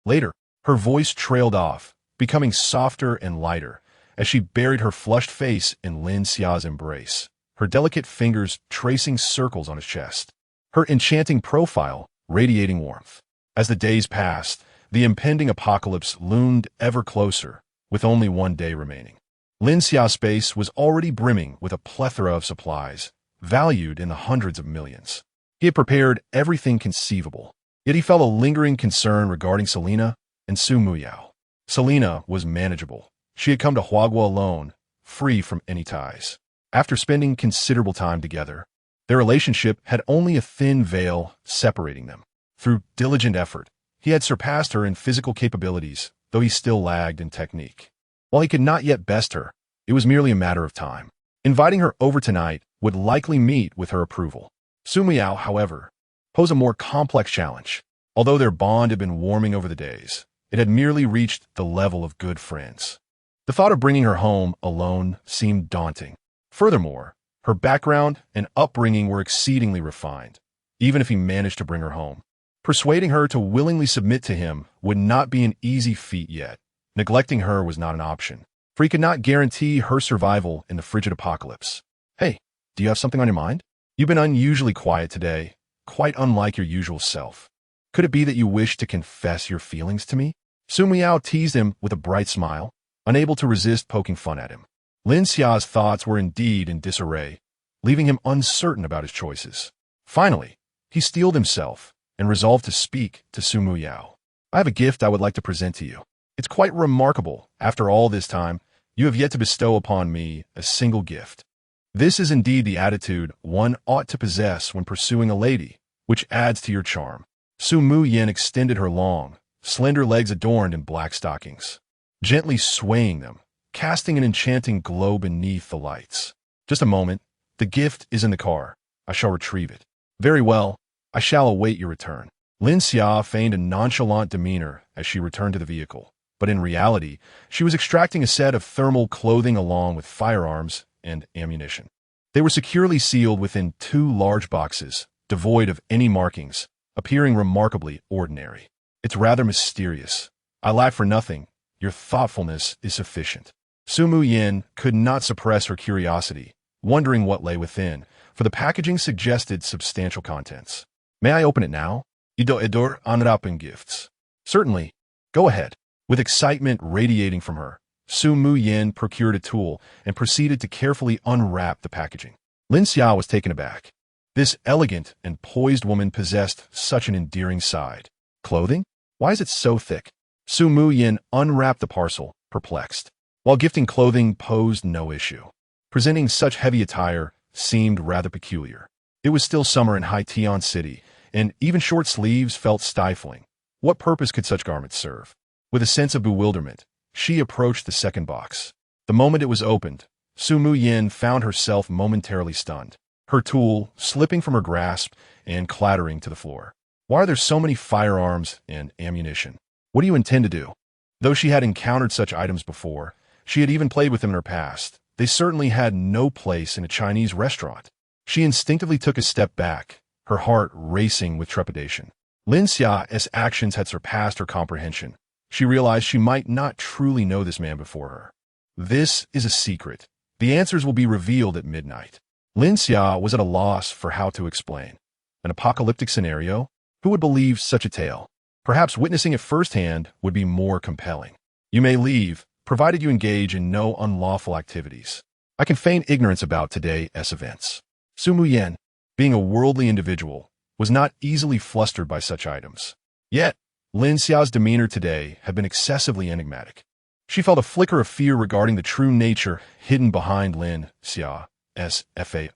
Later, her voice trailed off, becoming softer and lighter as she buried her flushed face in Lin Xia's embrace, her delicate fingers tracing circles on his chest, her enchanting profile radiating warmth. As the days passed, the impending apocalypse loomed ever closer, with only one day remaining. Lin Xia's space was already brimming with a plethora of supplies, valued in the hundreds of millions. He had prepared everything conceivable, yet he felt a lingering concern regarding Selena and Su Muyao. Selena was manageable. She had come to Huagua alone, free from any ties. After spending considerable time together, their relationship had only a thin veil separating them. Through diligent effort, he had surpassed her in physical capabilities, though he still lagged in technique. While he could not yet best her, it was merely a matter of time. Inviting her over tonight would likely meet with her approval. Su Muyao, however, posed a more complex challenge. Although their bond had been warming over the days, it had merely reached the level of good friends. The thought of bringing her home alone seemed daunting. Furthermore, her background and upbringing were exceedingly refined, even if he managed to bring her home. Persuading her to willingly submit to him would not be an easy feat yet. Neglecting her was not an option, for he could not guarantee her survival in the frigid apocalypse. Hey, do you have something on your mind? You've been unusually quiet today, quite unlike your usual self. Could it be that you wish to confess your feelings to me? Su Muyao teased him with a bright smile, unable to resist poking fun at him. Lin Xia's thoughts were indeed in disarray, leaving him uncertain about his choices. Finally, he steeled himself and resolved to speak to Su Muyao. I have a gift I would like to present to you. It's quite remarkable. After all this time, you have yet to bestow upon me a single gift. This is indeed the attitude one ought to possess when pursuing a lady, which adds to your charm. Su Muyin extended her long, slender legs adorned in black stockings, gently swaying them, casting an enchanting glow beneath the lights. Just a moment. The gift is in the car. I shall retrieve it. Very well. I shall await your return. Lin Xia feigned a nonchalant demeanor as she returned to the vehicle, but in reality, she was extracting a set of thermal clothing along with firearms and ammunition. They were securely sealed within 2 large boxes, devoid of any markings, appearing remarkably ordinary. It's rather mysterious. I lack for nothing. Your thoughtfulness is sufficient. Su Muyin could not suppress her curiosity, wondering what lay within, for the packaging suggested substantial contents. May I open it now? Ido unwrapping gifts. Certainly. Go ahead. With excitement radiating from her, Su Muyin procured a tool and proceeded to carefully unwrap the packaging. Lin Xia was taken aback. This elegant and poised woman possessed such an endearing side. Clothing? Why is it so thick? Su Muyin unwrapped the parcel, perplexed. While gifting clothing posed no issue, presenting such heavy attire seemed rather peculiar. It was still summer in Haitian City, and even short sleeves felt stifling. What purpose could such garments serve? With a sense of bewilderment, she approached the second box. The moment it was opened, Su Muyin found herself momentarily stunned, her tool slipping from her grasp and clattering to the floor. Why are there so many firearms and ammunition? What do you intend to do? Though she had encountered such items before, she had even played with them in her past, they certainly had no place in a Chinese restaurant. She instinctively took a step back, her heart racing with trepidation. Lin Xia's actions had surpassed her comprehension. She realized she might not truly know this man before her. This is a secret. The answers will be revealed at midnight. Lin Xia was at a loss for how to explain. An apocalyptic scenario? Who would believe such a tale? Perhaps witnessing it firsthand would be more compelling. You may leave, provided you engage in no unlawful activities. I can feign ignorance about today's events. Su Muyin, being a worldly individual, was not easily flustered by such items. Yet, Lin Xia's demeanor today had been excessively enigmatic. She felt a flicker of fear regarding the true nature hidden behind Lin Xia's fade.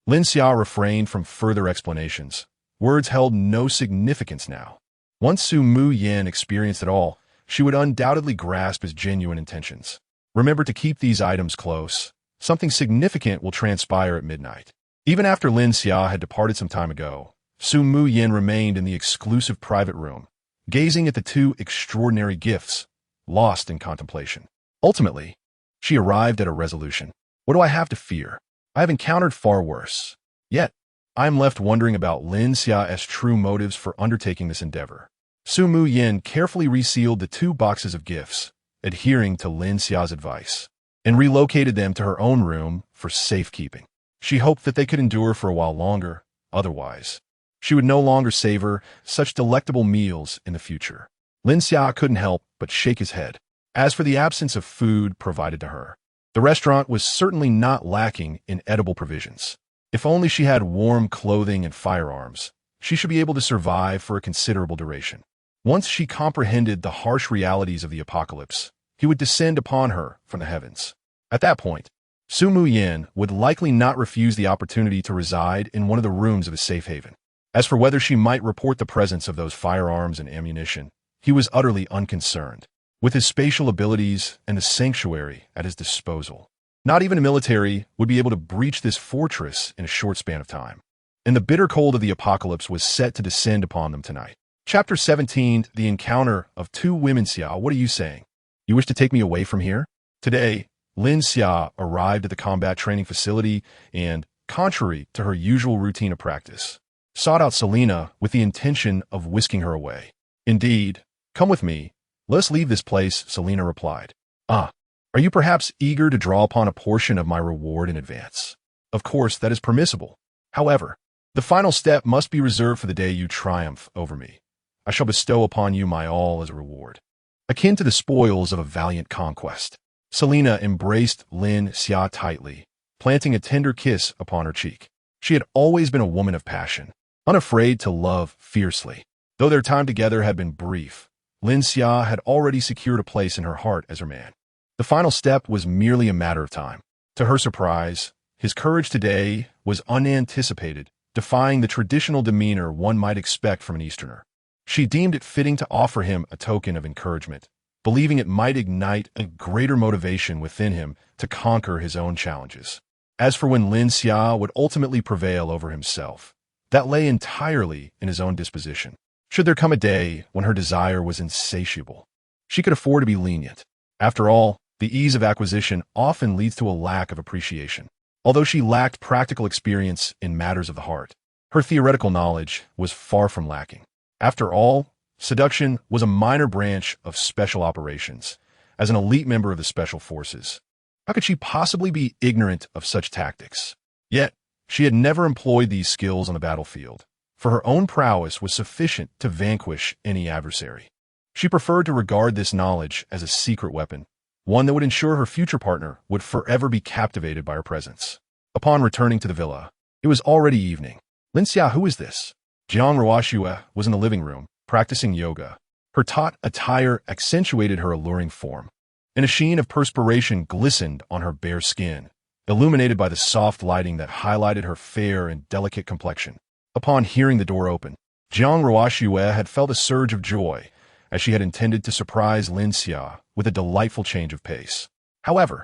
Lin Xia refrained from further explanations. Words held no significance now. Once Su Muyin experienced it all, she would undoubtedly grasp his genuine intentions. Remember to keep these items close. Something significant will transpire at midnight. Even after Lin Xia had departed some time ago, Su Muyin remained in the exclusive private room, gazing at the 2 extraordinary gifts, lost in contemplation. Ultimately, she arrived at a resolution. What do I have to fear? I have encountered far worse. Yet, I am left wondering about Lin Xia's true motives for undertaking this endeavor. Su Muyin carefully resealed the 2 boxes of gifts, adhering to Lin Xia's advice, and relocated them to her own room for safekeeping. She hoped that they could endure for a while longer. Otherwise, She would no longer savor such delectable meals in the future. Lin Xia couldn't help but shake his head. As for the absence of food provided to her, the restaurant was certainly not lacking in edible provisions. If only she had warm clothing and firearms, she should be able to survive for a considerable duration. Once she comprehended the harsh realities of the apocalypse, he would descend upon her from the heavens. At that point, Su Muyin would likely not refuse the opportunity to reside in one of the rooms of his safe haven. As for whether she might report the presence of those firearms and ammunition, he was utterly unconcerned. With his spatial abilities and the sanctuary at his disposal, not even a military would be able to breach this fortress in a short span of time. And the bitter cold of the apocalypse was set to descend upon them tonight. Chapter 17, The Encounter of Two Women. Xia, what are you saying? You wish to take me away from here? Today, Lin Xia arrived at the combat training facility and, contrary to her usual routine of practice, sought out Selena with the intention of whisking her away. Indeed, come with me. Let us leave this place, Selena replied. Ah, are you perhaps eager to draw upon a portion of my reward in advance? Of course, that is permissible. However, the final step must be reserved for the day you triumph over me. I shall bestow upon you my all as a reward, akin to the spoils of a valiant conquest. Selena embraced Lin Xia tightly, planting a tender kiss upon her cheek. She had always been a woman of passion, unafraid to love fiercely. Though their time together had been brief, Lin Xia had already secured a place in her heart as her man. The final step was merely a matter of time. To her surprise, his courage today was unanticipated, defying the traditional demeanor one might expect from an Easterner. She deemed it fitting to offer him a token of encouragement, believing it might ignite a greater motivation within him to conquer his own challenges. As for when Lin Xia would ultimately prevail over himself, that lay entirely in his own disposition. Should there come a day when her desire was insatiable, she could afford to be lenient. After all, the ease of acquisition often leads to a lack of appreciation. Although she lacked practical experience in matters of the heart, her theoretical knowledge was far from lacking. After all, seduction was a minor branch of special operations. As an elite member of the special forces, how could she possibly be ignorant of such tactics? Yet, she had never employed these skills on the battlefield, for her own prowess was sufficient to vanquish any adversary. She preferred to regard this knowledge as a secret weapon, one that would ensure her future partner would forever be captivated by her presence. Upon returning to the villa, it was already evening. Lin Xia, who is this? Jiang Ruoxue was in the living room, practicing yoga. Her taut attire accentuated her alluring form, and a sheen of perspiration glistened on her bare skin, illuminated by the soft lighting that highlighted her fair and delicate complexion. Upon hearing the door open, Jiang Ruoxue had felt a surge of joy, as she had intended to surprise Lin Xia with a delightful change of pace. However,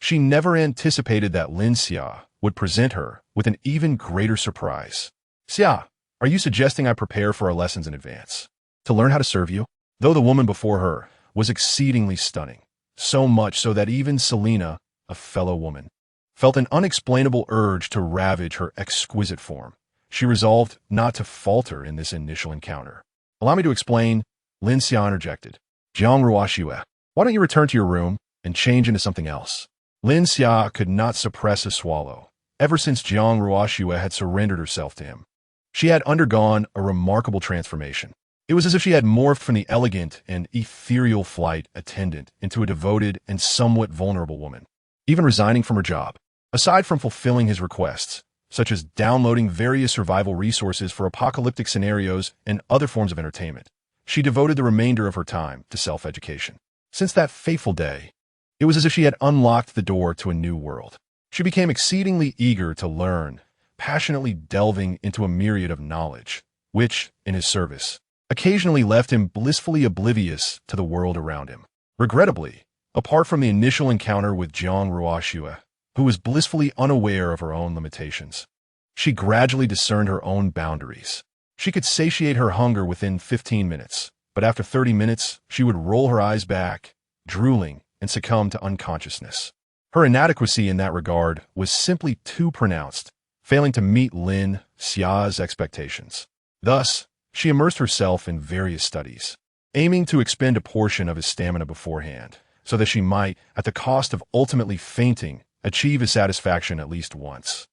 she never anticipated that Lin Xia would present her with an even greater surprise. Xia, are you suggesting I prepare for our lessons in advance, to learn how to serve you? Though the woman before her was exceedingly stunning, so much so that even Selena, a fellow woman, felt an unexplainable urge to ravage her exquisite form. She resolved not to falter in this initial encounter. Allow me to explain, Lin Xia interjected. Jiang Ruoxue, why don't you return to your room and change into something else? Lin Xia could not suppress a swallow, ever since Jiang Ruoxue had surrendered herself to him. She had undergone a remarkable transformation. It was as if she had morphed from the elegant and ethereal flight attendant into a devoted and somewhat vulnerable woman. Even resigning from her job, aside from fulfilling his requests, such as downloading various survival resources for apocalyptic scenarios and other forms of entertainment, she devoted the remainder of her time to self-education. Since that fateful day, it was as if she had unlocked the door to a new world. She became exceedingly eager to learn, passionately delving into a myriad of knowledge, which, in his service, occasionally left him blissfully oblivious to the world around him. Regrettably, apart from the initial encounter with Jiang Ruoxue, who was blissfully unaware of her own limitations, she gradually discerned her own boundaries. She could satiate her hunger within 15 minutes, but after 30 minutes, she would roll her eyes back, drooling, and succumb to unconsciousness. Her inadequacy in that regard was simply too pronounced, failing to meet Lin Xia's expectations. Thus, she immersed herself in various studies, aiming to expend a portion of his stamina beforehand, so that she might, at the cost of ultimately fainting, achieve his satisfaction at least once.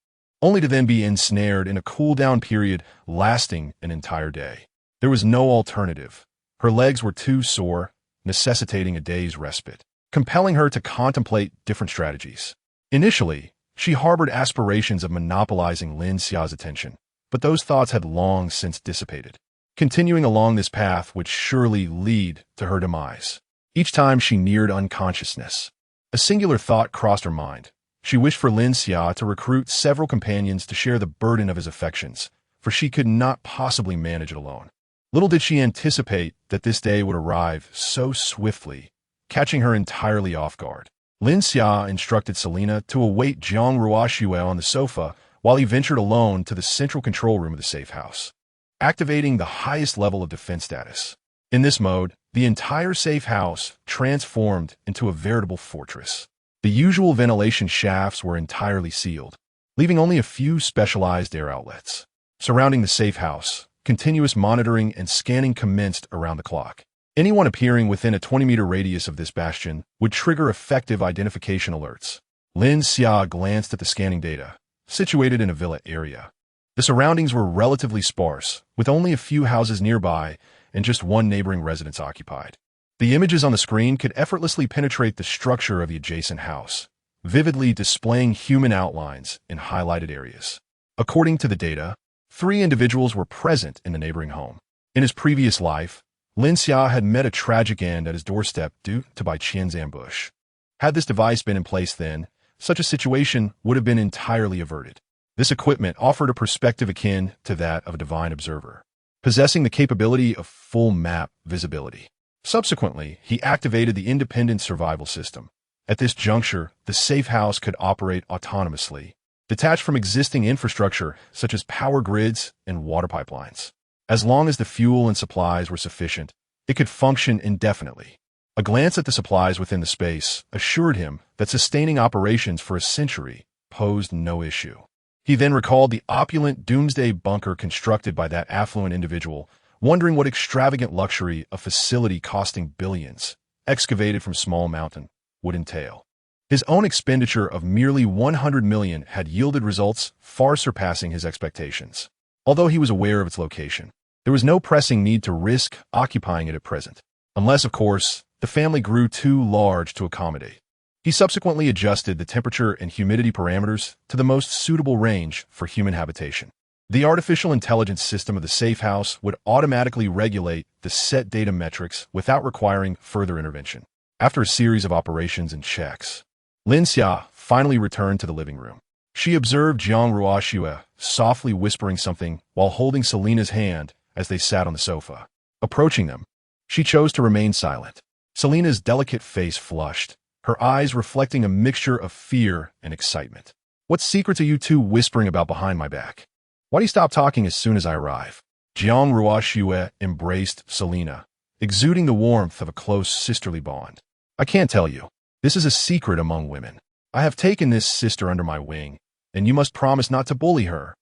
only to then be ensnared in a cool-down period lasting an entire day. There was no alternative. Her legs were too sore, necessitating a day's respite, compelling her to contemplate different strategies. Initially, she harbored aspirations of monopolizing Lin Xia's attention, but those thoughts had long since dissipated. Continuing along this path would surely lead to her demise. Each time she neared unconsciousness, a singular thought crossed her mind. She wished for Lin Xia to recruit several companions to share the burden of his affections, for she could not possibly manage it alone. Little did she anticipate that this day would arrive so swiftly, catching her entirely off guard. Lin Xia instructed Selena to await Jiang Ruoxue on the sofa while he ventured alone to the central control room of the safe house, activating the highest level of defense status. In this mode, the entire safe house transformed into a veritable fortress. The usual ventilation shafts were entirely sealed, leaving only a few specialized air outlets. Surrounding the safe house, continuous monitoring and scanning commenced around the clock. Anyone appearing within a 20-meter radius of this bastion would trigger effective identification alerts. Lin Xia glanced at the scanning data, situated in a villa area. The surroundings were relatively sparse, with only a few houses nearby and just one neighboring residence occupied. The images on the screen could effortlessly penetrate the structure of the adjacent house, vividly displaying human outlines in highlighted areas. According to the data, 3 individuals were present in the neighboring home. In his previous life, Lin Xia had met a tragic end at his doorstep due to Bai Qian's ambush. Had this device been in place then, such a situation would have been entirely averted. This equipment offered a perspective akin to that of a divine observer, possessing the capability of full map visibility. Subsequently, he activated the independent survival system. At this juncture, the safe house could operate autonomously, detached from existing infrastructure such as power grids and water pipelines. As long as the fuel and supplies were sufficient, it could function indefinitely. A glance at the supplies within the space assured him that sustaining operations for a century posed no issue. He then recalled the opulent Doomsday bunker constructed by that affluent individual, wondering what extravagant luxury a facility costing billions, excavated from small mountain, would entail. His own expenditure of merely 100 million had yielded results far surpassing his expectations. Although he was aware of its location, there was no pressing need to risk occupying it at present, unless, of course, the family grew too large to accommodate. He subsequently adjusted the temperature and humidity parameters to the most suitable range for human habitation. The artificial intelligence system of the safe house would automatically regulate the set data metrics without requiring further intervention. After a series of operations and checks, Lin Xia finally returned to the living room. She observed Jiang Ruoxue softly whispering something while holding Selena's hand as they sat on the sofa. Approaching them, she chose to remain silent. Selena's delicate face flushed, her eyes reflecting a mixture of fear and excitement. "What secrets are you two whispering about behind my back? Why do you stop talking as soon as I arrive?" Jiang Ruoxue embraced Selena, exuding the warmth of a close sisterly bond. "I can't tell you. This is a secret among women. I have taken this sister under my wing, and you must promise not to bully her."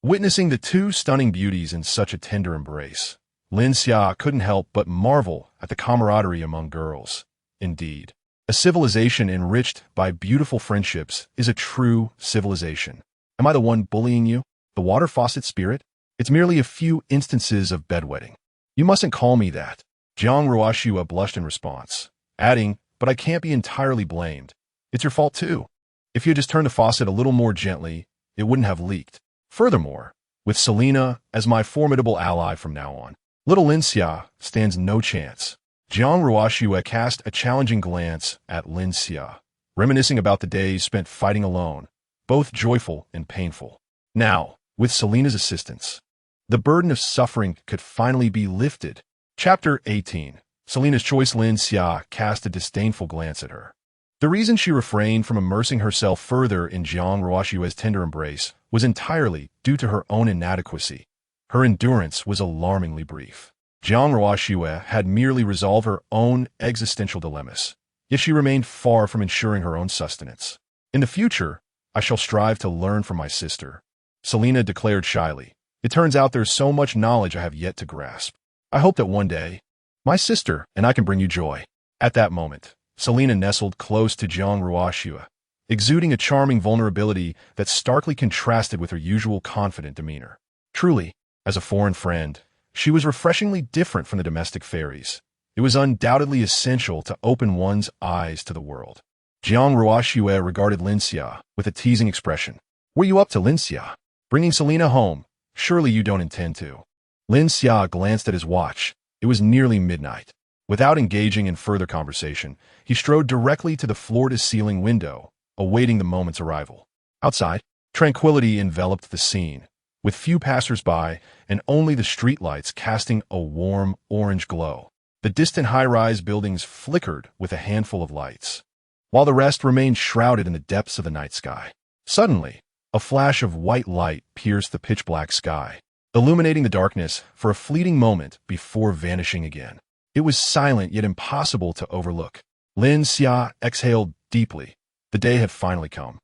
Witnessing the 2 stunning beauties in such a tender embrace, Lin Xia couldn't help but marvel at the camaraderie among girls. Indeed, a civilization enriched by beautiful friendships is a true civilization. Am I the one bullying you? The water faucet spirit? It's merely a few instances of bedwetting. You mustn't call me that. Jiang Ruoxue blushed in response, adding, "But I can't be entirely blamed. It's your fault too. If you had just turned the faucet a little more gently, it wouldn't have leaked. Furthermore, with Selena as my formidable ally from now on, little Lin Xia stands no chance." Jiang Ruoxue cast a challenging glance at Lin Xia, reminiscing about the days spent fighting alone, both joyful and painful. Now, with Selena's assistance, the burden of suffering could finally be lifted. Chapter 18. Selena's choice. Lin Xia cast a disdainful glance at her. The reason she refrained from immersing herself further in Jiang Ruoxue's tender embrace was entirely due to her own inadequacy. Her endurance was alarmingly brief. Jiang Ruoxue had merely resolved her own existential dilemmas, yet she remained far from ensuring her own sustenance. "In the future, I shall strive to learn from my sister," Selena declared shyly. "It turns out there's so much knowledge I have yet to grasp. I hope that one day, my sister and I can bring you joy." At that moment, Selena nestled close to Jiang Ruoxue, exuding a charming vulnerability that starkly contrasted with her usual confident demeanor. Truly, as a foreign friend, she was refreshingly different from the domestic fairies. It was undoubtedly essential to open one's eyes to the world. Jiang Ruoxue regarded Lin Xia with a teasing expression. "What are you up to, Lin Xia? Bringing Selena home? Surely you don't intend to." Lin Xia glanced at his watch. It was nearly midnight. Without engaging in further conversation, he strode directly to the floor-to-ceiling window, awaiting the moment's arrival. Outside, tranquility enveloped the scene, with few passers-by and only the streetlights casting a warm orange glow. The distant high-rise buildings flickered with a handful of lights, while the rest remained shrouded in the depths of the night sky. Suddenly, a flash of white light pierced the pitch-black sky, illuminating the darkness for a fleeting moment before vanishing again. It was silent yet impossible to overlook. Lin Xia exhaled deeply. The day had finally come.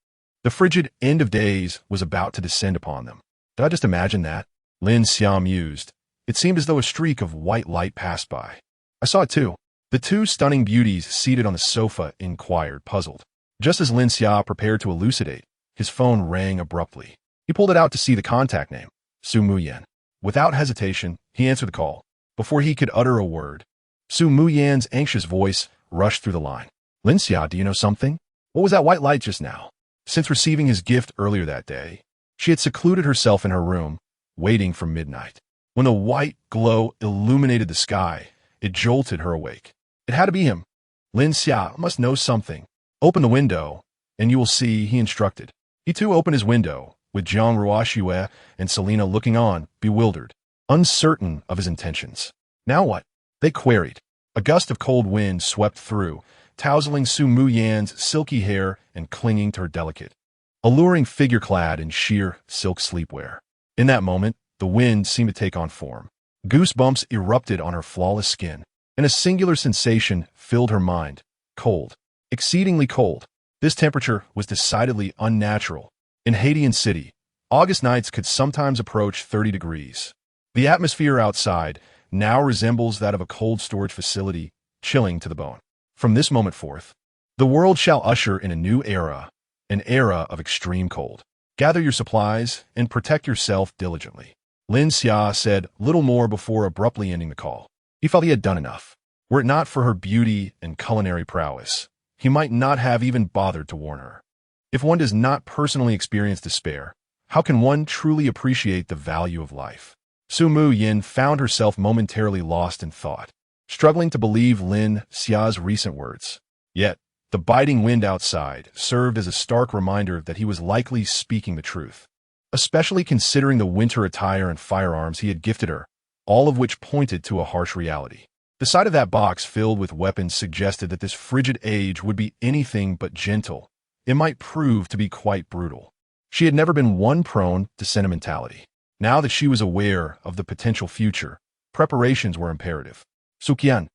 The frigid end of days was about to descend upon them. Did I just imagine that? Lin Xia mused. It seemed as though a streak of white light passed by. I saw it too. The two stunning beauties seated on the sofa inquired, puzzled. Just as Lin Xia prepared to elucidate, his phone rang abruptly. He pulled it out to see the contact name, Su Muyan. Without hesitation, he answered the call. Before he could utter a word, Su Muyan's anxious voice rushed through the line. "Lin Xia, do you know something? What was that white light just now?" Since receiving his gift earlier that day, she had secluded herself in her room, waiting for midnight. When the white glow illuminated the sky, it jolted her awake. It had to be him. Lin Xia must know something. "Open the window, and you will see," he instructed. He too opened his window, with Jiang Ruoxue and Selena looking on, bewildered, uncertain of his intentions. "Now what?" they queried. A gust of cold wind swept through, tousling Su Muyan's silky hair and clinging to her delicate, alluring figure clad in sheer silk sleepwear. In that moment, the wind seemed to take on form. Goosebumps erupted on her flawless skin, and a singular sensation filled her mind. Cold. Exceedingly cold. This temperature was decidedly unnatural. In Haitian City, August nights could sometimes approach 30 degrees. The atmosphere outside now resembles that of a cold storage facility, chilling to the bone. From this moment forth, the world shall usher in a new era, an era of extreme cold. Gather your supplies and protect yourself diligently. Lin Xia said little more before abruptly ending the call. He felt he had done enough. Were it not for her beauty and culinary prowess, he might not have even bothered to warn her. If one does not personally experience despair, how can one truly appreciate the value of life? Su Muyan found herself momentarily lost in thought, struggling to believe Lin Xia's recent words. Yet, the biting wind outside served as a stark reminder that he was likely speaking the truth, especially considering the winter attire and firearms he had gifted her, all of which pointed to a harsh reality. The sight of that box filled with weapons suggested that this frigid age would be anything but gentle. It might prove to be quite brutal. She had never been one prone to sentimentality. Now that she was aware of the potential future, preparations were imperative. "Suqian,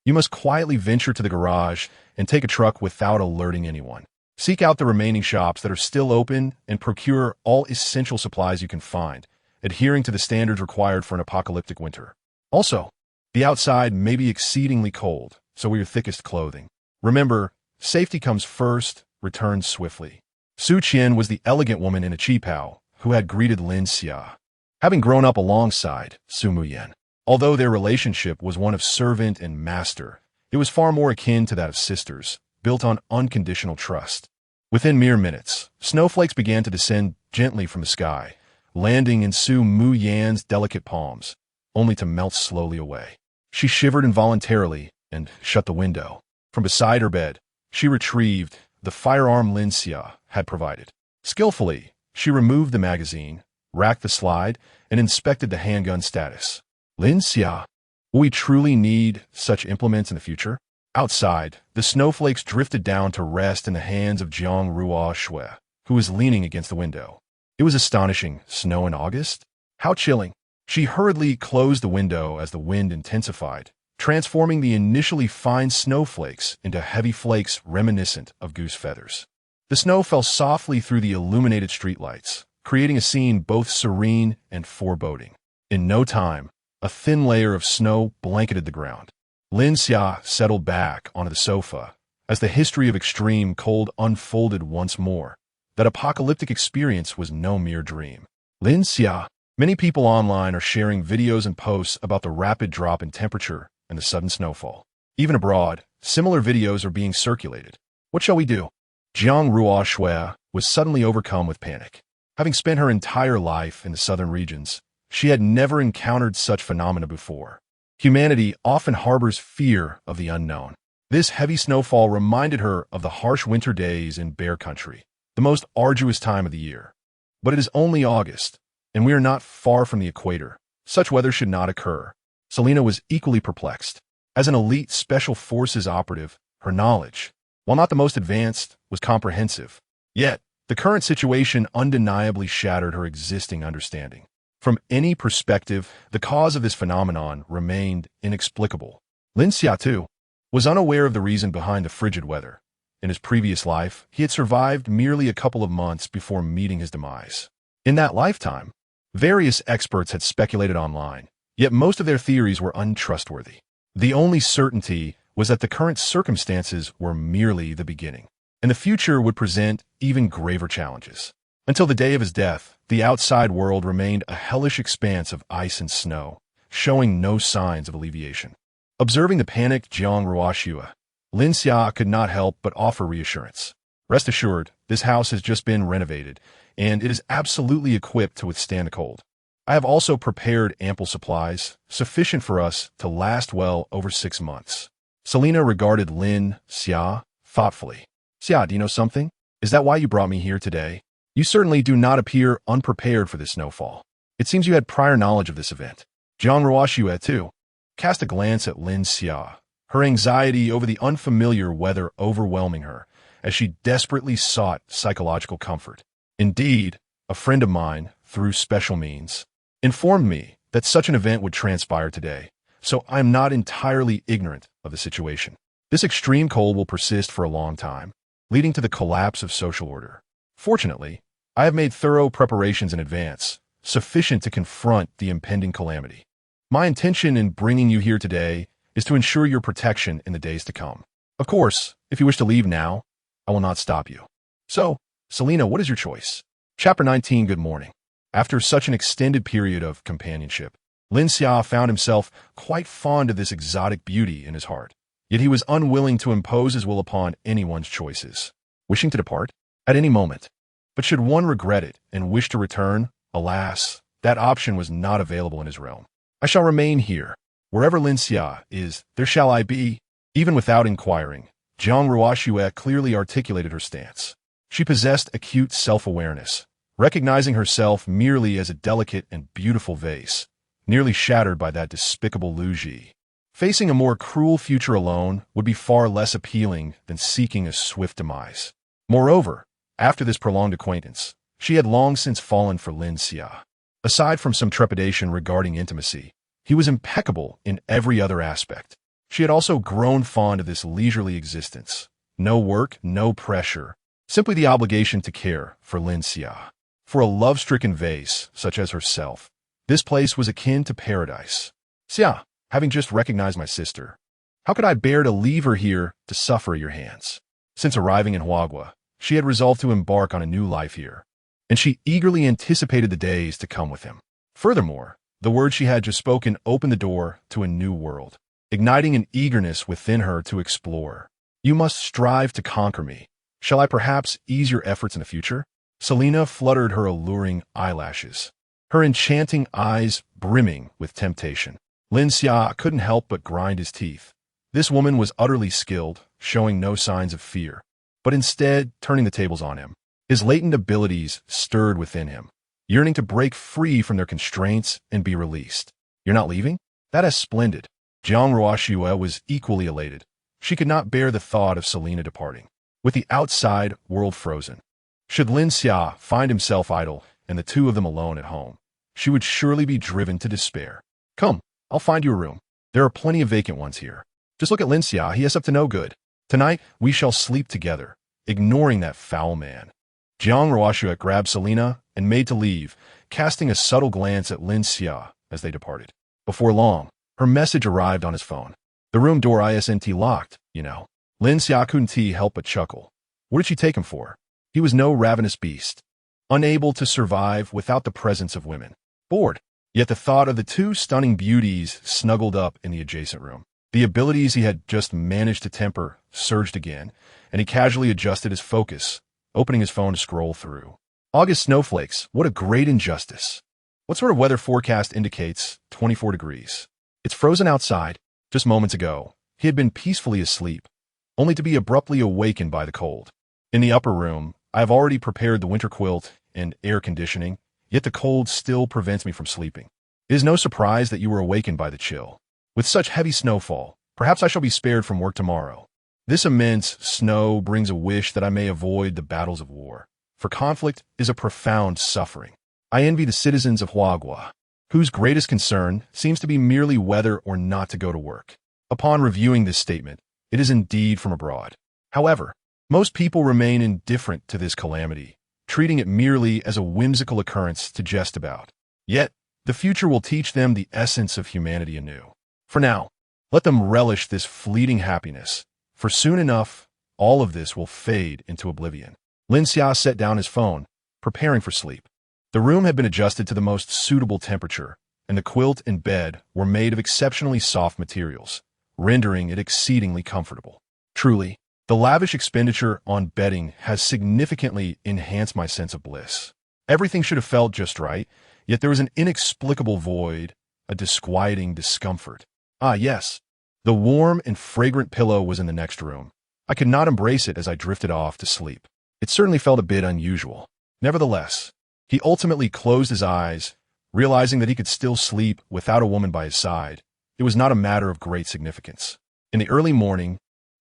you must quietly venture to the garage and take a truck without alerting anyone. Seek out the remaining shops that are still open and procure all essential supplies you can find, adhering to the standards required for an apocalyptic winter. Also, the outside may be exceedingly cold, so wear your thickest clothing. Remember, safety comes first, return swiftly." Su Qian was the elegant woman in a qipao who had greeted Lin Xia, having grown up alongside Su Muyan. Although their relationship was one of servant and master, it was far more akin to that of sisters, built on unconditional trust. Within mere minutes, snowflakes began to descend gently from the sky, landing in Su Muyan's delicate palms, only to melt slowly away. She shivered involuntarily and shut the window. From beside her bed, she retrieved the firearm Lin Xia had provided. Skillfully, she removed the magazine, racked the slide, and inspected the handgun status. "Lin Xia, will we truly need such implements in the future?" Outside, the snowflakes drifted down to rest in the hands of Jiang Ruoxue, who was leaning against the window. It was astonishing. Snow in August? How chilling. She hurriedly closed the window as the wind intensified, transforming the initially fine snowflakes into heavy flakes reminiscent of goose feathers. The snow fell softly through the illuminated streetlights, creating a scene both serene and foreboding. In no time, a thin layer of snow blanketed the ground. Lin Xia settled back onto the sofa, As the history of extreme cold unfolded once more, that apocalyptic experience was no mere dream. Lin Xia. Many people online are sharing videos and posts about the rapid drop in temperature and the sudden snowfall. Even abroad, similar videos are being circulated. What shall we do? Jiang Ruoxue was suddenly overcome with panic. Having spent her entire life in the southern regions, she had never encountered such phenomena before. Humanity often harbors fear of the unknown. This heavy snowfall reminded her of the harsh winter days in Bear Country, the most arduous time of the year. But it is only August, and we are not far from the equator. Such weather should not occur. Selena was equally perplexed. As an elite special forces operative, her knowledge, while not the most advanced, was comprehensive. Yet, the current situation undeniably shattered her existing understanding. From any perspective, the cause of this phenomenon remained inexplicable. Lin Xia, too, was unaware of the reason behind the frigid weather. In his previous life, he had survived merely a couple of months before meeting his demise. In that lifetime, various experts had speculated online, yet most of their theories were untrustworthy. The only certainty was that the current circumstances were merely the beginning, and the future would present even graver challenges. Until the day of his death, the outside world remained a hellish expanse of ice and snow, showing no signs of alleviation. Observing the panicked Jiang Ruoxue, Lin Xia could not help but offer reassurance. Rest assured, this house has just been renovated, and it is absolutely equipped to withstand the cold. I have also prepared ample supplies, sufficient for us to last well over 6 months. Selena regarded Lin Xia thoughtfully. Xia, do you know something? Is that why you brought me here today? You certainly do not appear unprepared for this snowfall. It seems you had prior knowledge of this event. Jiang Ruoxue, too, cast a glance at Lin Xia, her anxiety over the unfamiliar weather overwhelming her as she desperately sought psychological comfort. Indeed, a friend of mine, through special means, informed me that such an event would transpire today, so I am not entirely ignorant of the situation. This extreme cold will persist for a long time, leading to the collapse of social order. Fortunately, I have made thorough preparations in advance, sufficient to confront the impending calamity. My intention in bringing you here today is to ensure your protection in the days to come. Of course, if you wish to leave now, I will not stop you. So, Selena, what is your choice? Chapter 19, Good Morning. After such an extended period of companionship, Lin Xia found himself quite fond of this exotic beauty in his heart. Yet he was unwilling to impose his will upon anyone's choices, wishing to depart at any moment. But should one regret it and wish to return, alas, that option was not available in his realm. I shall remain here. Wherever Lin Xia is, there shall I be. Even without inquiring, Jiang Ruoxue clearly articulated her stance. She possessed acute self-awareness, recognizing herself merely as a delicate and beautiful vase, nearly shattered by that despicable Lu Ji. Facing a more cruel future alone would be far less appealing than seeking a swift demise. Moreover, after this prolonged acquaintance, she had long since fallen for Lin Xia. Aside from some trepidation regarding intimacy, he was impeccable in every other aspect. She had also grown fond of this leisurely existence. No work, no pressure, simply the obligation to care for Lin Xia. For a love-stricken vase, such as herself, this place was akin to paradise. Xia, having just recognized my sister, how could I bear to leave her here to suffer at your hands? Since arriving in Huagua, she had resolved to embark on a new life here, and she eagerly anticipated the days to come with him. Furthermore, the words she had just spoken opened the door to a new world, igniting an eagerness within her to explore. You must strive to conquer me. Shall I perhaps ease your efforts in the future? Selena fluttered her alluring eyelashes, her enchanting eyes brimming with temptation. Lin Xia couldn't help but grind his teeth. This woman was utterly skilled, showing no signs of fear, but instead turning the tables on him. His latent abilities stirred within him, yearning to break free from their constraints and be released. You're not leaving? That is splendid. Jiang Ruoxue was equally elated. She could not bear the thought of Selena departing, with the outside world frozen. Should Lin Xia find himself idle and the two of them alone at home, she would surely be driven to despair. Come, I'll find you a room. There are plenty of vacant ones here. Just look at Lin Xia, he is up to no good. Tonight, we shall sleep together, ignoring that foul man. Jiang Ruoxue grabbed Selena and made to leave, casting a subtle glance at Lin Xia as they departed. Before long, her message arrived on his phone. The room door isn't locked, you know. Lin Xia couldn't help but chuckle. What did she take him for? He was no ravenous beast, unable to survive without the presence of women. Bored. Yet the thought of the two stunning beauties snuggled up in the adjacent room. The abilities he had just managed to temper surged again, and he casually adjusted his focus, opening his phone to scroll through. August snowflakes. What a great injustice. What sort of weather forecast indicates 24 degrees? It's frozen outside. Just moments ago, he had been peacefully asleep, only to be abruptly awakened by the cold. In the upper room, I have already prepared the winter quilt and air conditioning, yet the cold still prevents me from sleeping. It is no surprise that you were awakened by the chill. With such heavy snowfall, perhaps I shall be spared from work tomorrow. This immense snow brings a wish that I may avoid the battles of war, for conflict is a profound suffering. I envy the citizens of Huagua, whose greatest concern seems to be merely whether or not to go to work. Upon reviewing this statement, it is indeed from abroad. However, most people remain indifferent to this calamity, treating it merely as a whimsical occurrence to jest about. Yet, the future will teach them the essence of humanity anew. For now, let them relish this fleeting happiness, for soon enough, all of this will fade into oblivion. Lin Xia set down his phone, preparing for sleep. The room had been adjusted to the most suitable temperature, and the quilt and bed were made of exceptionally soft materials, rendering it exceedingly comfortable. Truly, the lavish expenditure on bedding has significantly enhanced my sense of bliss. Everything should have felt just right, yet there was an inexplicable void, a disquieting discomfort. Ah, yes, the warm and fragrant pillow was in the next room. I could not embrace it as I drifted off to sleep. It certainly felt a bit unusual. Nevertheless, he ultimately closed his eyes, realizing that he could still sleep without a woman by his side. It was not a matter of great significance. In the early morning,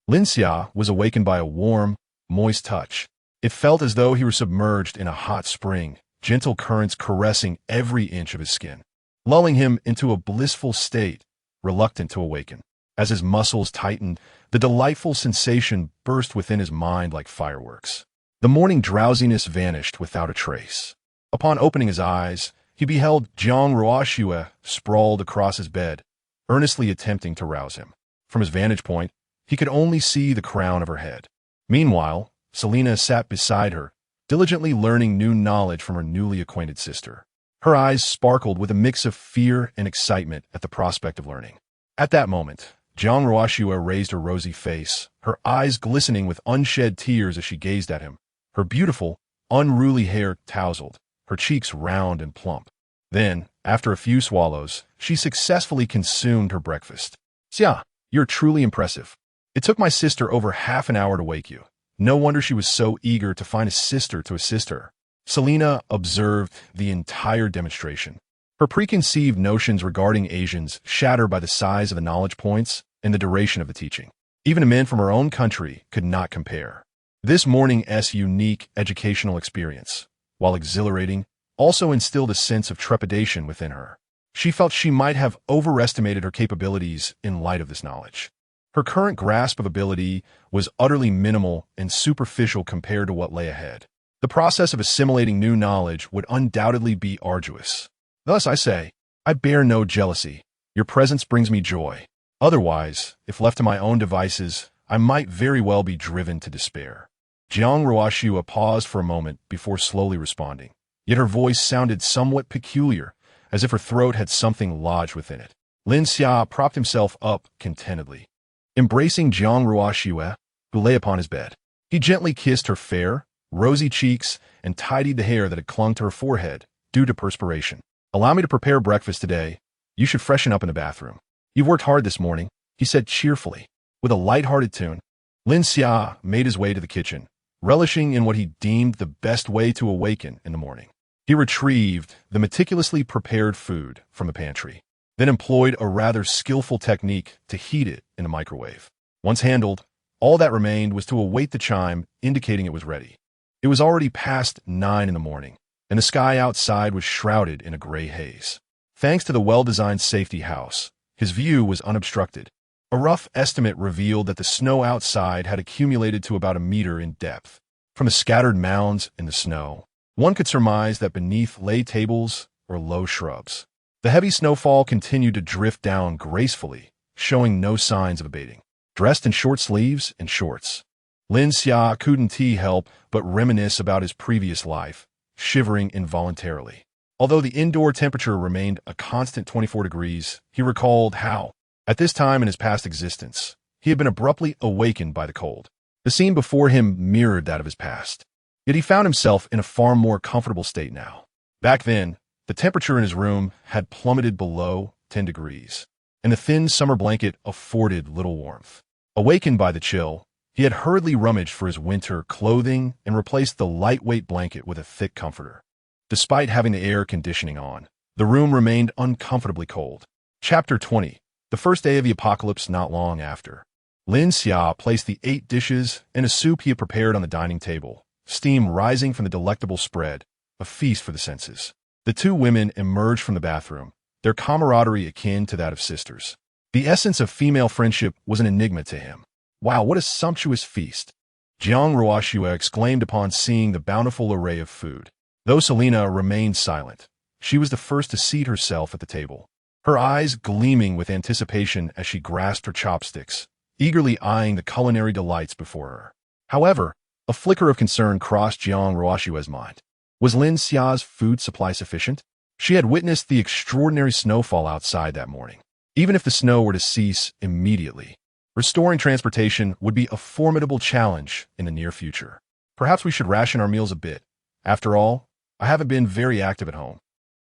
Lin Xia was awakened by a warm, moist touch. It felt as though he were submerged in a hot spring, gentle currents caressing every inch of his skin, lulling him into a blissful state, reluctant to awaken. As his muscles tightened, the delightful sensation burst within his mind like fireworks. The morning drowsiness vanished without a trace. Upon opening his eyes, he beheld Jiang Ruoxue sprawled across his bed, earnestly attempting to rouse him. From his vantage point, he could only see the crown of her head. Meanwhile, Selina sat beside her, diligently learning new knowledge from her newly acquainted sister. Her eyes sparkled with a mix of fear and excitement at the prospect of learning. At that moment, Jiang Ruoxue raised her rosy face, her eyes glistening with unshed tears as she gazed at him. Her beautiful, unruly hair tousled, her cheeks round and plump. Then, after a few swallows, she successfully consumed her breakfast. "Xia, you're truly impressive. It took my sister over half an hour to wake you. No wonder she was so eager to find a sister to assist her." Selina observed the entire demonstration. Her preconceived notions regarding Asians shattered by the size of the knowledge points and the duration of the teaching. Even a man from her own country could not compare. This morning's unique educational experience, while exhilarating, also instilled a sense of trepidation within her. She felt she might have overestimated her capabilities in light of this knowledge. Her current grasp of ability was utterly minimal and superficial compared to what lay ahead. The process of assimilating new knowledge would undoubtedly be arduous. Thus, I say, I bear no jealousy. Your presence brings me joy. Otherwise, if left to my own devices, I might very well be driven to despair. Jiang Ruoxue paused for a moment before slowly responding, yet her voice sounded somewhat peculiar, as if her throat had something lodged within it. Lin Xia propped himself up contentedly, embracing Jiang Ruoxue, who lay upon his bed. He gently kissed her fair, rosy cheeks and tidied the hair that had clung to her forehead due to perspiration. "Allow me to prepare breakfast today. You should freshen up in the bathroom. You've worked hard this morning," he said cheerfully. With a light-hearted tune, Lin Xia made his way to the kitchen, relishing in what he deemed the best way to awaken in the morning. He retrieved the meticulously prepared food from the pantry, then employed a rather skillful technique to heat it in the microwave. Once handled, all that remained was to await the chime indicating it was ready. It was already past 9 in the morning, and the sky outside was shrouded in a gray haze. Thanks to the well-designed safety house, his view was unobstructed. A rough estimate revealed that the snow outside had accumulated to about a meter in depth. From the scattered mounds in the snow, one could surmise that beneath lay tables or low shrubs. The heavy snowfall continued to drift down gracefully, showing no signs of abating. dressed in short sleeves and shorts. Lin Xia couldn't help but reminisce about his previous life, shivering involuntarily. Although the indoor temperature remained a constant 24 degrees, he recalled how, at this time in his past existence, he had been abruptly awakened by the cold. The scene before him mirrored that of his past. Yet he found himself in a far more comfortable state now. Back then, the temperature in his room had plummeted below 10 degrees, and the thin summer blanket afforded little warmth. Awakened by the chill, he had hurriedly rummaged for his winter clothing and replaced the lightweight blanket with a thick comforter. Despite having the air conditioning on, the room remained uncomfortably cold. Chapter 20. The first day of the apocalypse not long after. Lin Xia placed the 8 dishes and a soup he had prepared on the dining table, steam rising from the delectable spread, a feast for the senses. The two women emerged from the bathroom, their camaraderie akin to that of sisters. The essence of female friendship was an enigma to him. Wow, what a sumptuous feast! Jiang Ruoxue exclaimed upon seeing the bountiful array of food. Though Selena remained silent, she was the first to seat herself at the table, her eyes gleaming with anticipation as she grasped her chopsticks, eagerly eyeing the culinary delights before her. However, a flicker of concern crossed Jiang Ruoxue's mind. Was Lin Xia's food supply sufficient? She had witnessed the extraordinary snowfall outside that morning. Even if the snow were to cease immediately, restoring transportation would be a formidable challenge in the near future. Perhaps we should ration our meals a bit. After all, I haven't been very active at home.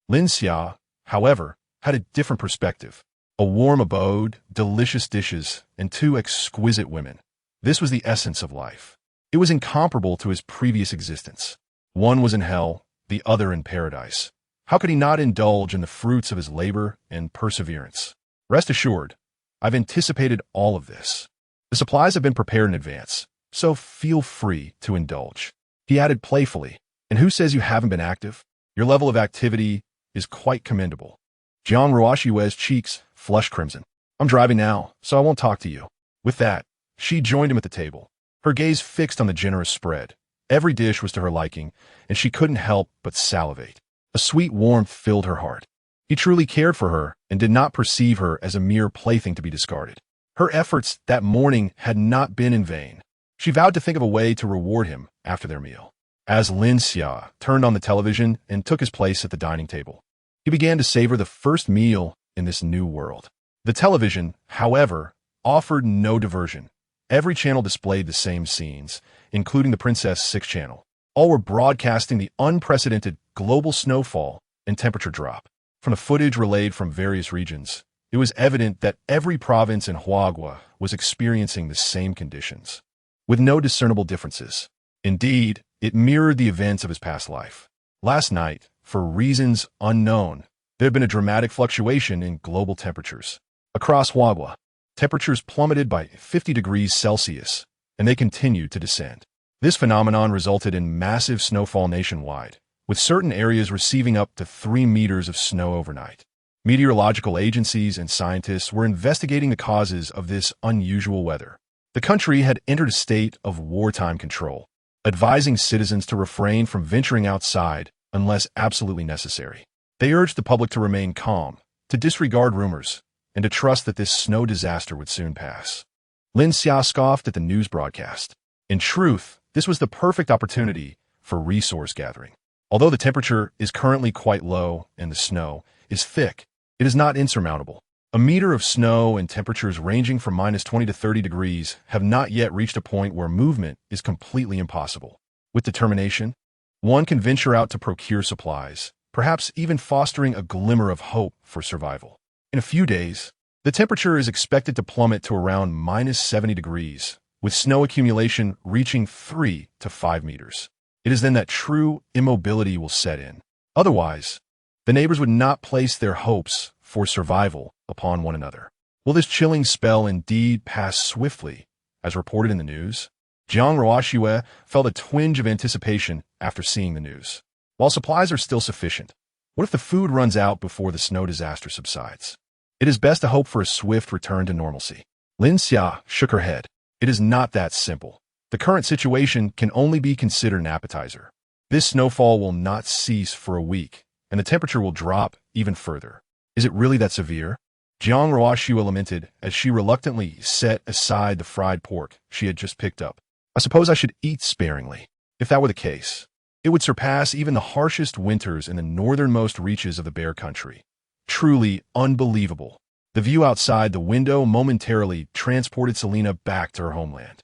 Lin Xia, however, had a different perspective. A warm abode, delicious dishes, and 2 exquisite women. This was the essence of life. It was incomparable to his previous existence. One was in hell, the other in paradise. How could he not indulge in the fruits of his labor and perseverance? Rest assured, I've anticipated all of this. The supplies have been prepared in advance, so feel free to indulge. He added playfully, and who says you haven't been active? Your level of activity is quite commendable. Jiang Ruoxue's cheeks flushed crimson. I'm driving now, so I won't talk to you. With that, she joined him at the table, her gaze fixed on the generous spread. Every dish was to her liking, and she couldn't help but salivate. A sweet warmth filled her heart. He truly cared for her and did not perceive her as a mere plaything to be discarded. Her efforts that morning had not been in vain. She vowed to think of a way to reward him after their meal. As Lin Xia turned on the television and took his place at the dining table, he began to savor the first meal in this new world. The television, however, offered no diversion. Every channel displayed the same scenes, including the Princess 6 channel. All were broadcasting the unprecedented global snowfall and temperature drop. From the footage relayed from various regions, it was evident that every province in Huagua was experiencing the same conditions, with no discernible differences. Indeed, it mirrored the events of his past life. Last night, for reasons unknown, there had been a dramatic fluctuation in global temperatures. Across Huagua, temperatures plummeted by 50 degrees Celsius, and they continued to descend. This phenomenon resulted in massive snowfall nationwide, with certain areas receiving up to 3 meters of snow overnight. Meteorological agencies and scientists were investigating the causes of this unusual weather. The country had entered a state of wartime control, advising citizens to refrain from venturing outside unless absolutely necessary. They urged the public to remain calm, to disregard rumors, and to trust that this snow disaster would soon pass. Lin Xia scoffed at the news broadcast. In truth, this was the perfect opportunity for resource gathering. Although the temperature is currently quite low and the snow is thick, it is not insurmountable. A meter of snow and temperatures ranging from -20 to 30 degrees have not yet reached a point where movement is completely impossible. With determination, one can venture out to procure supplies, perhaps even fostering a glimmer of hope for survival. In a few days, the temperature is expected to plummet to around -70 degrees, with snow accumulation reaching 3 to 5 meters. It is then that true immobility will set in. Otherwise, the neighbors would not place their hopes for survival upon one another. Will this chilling spell indeed pass swiftly, as reported in the news? Jiang Ruoxue felt a twinge of anticipation after seeing the news. While supplies are still sufficient, what if the food runs out before the snow disaster subsides? It is best to hope for a swift return to normalcy. Lin Xia shook her head. It is not that simple. The current situation can only be considered an appetizer. This snowfall will not cease for a week, and the temperature will drop even further. Is it really that severe? Jiang Ruoxua lamented as she reluctantly set aside the fried pork she had just picked up. I suppose I should eat sparingly. If that were the case, it would surpass even the harshest winters in the northernmost reaches of the Bear Country. Truly unbelievable. The view outside the window momentarily transported Selena back to her homeland.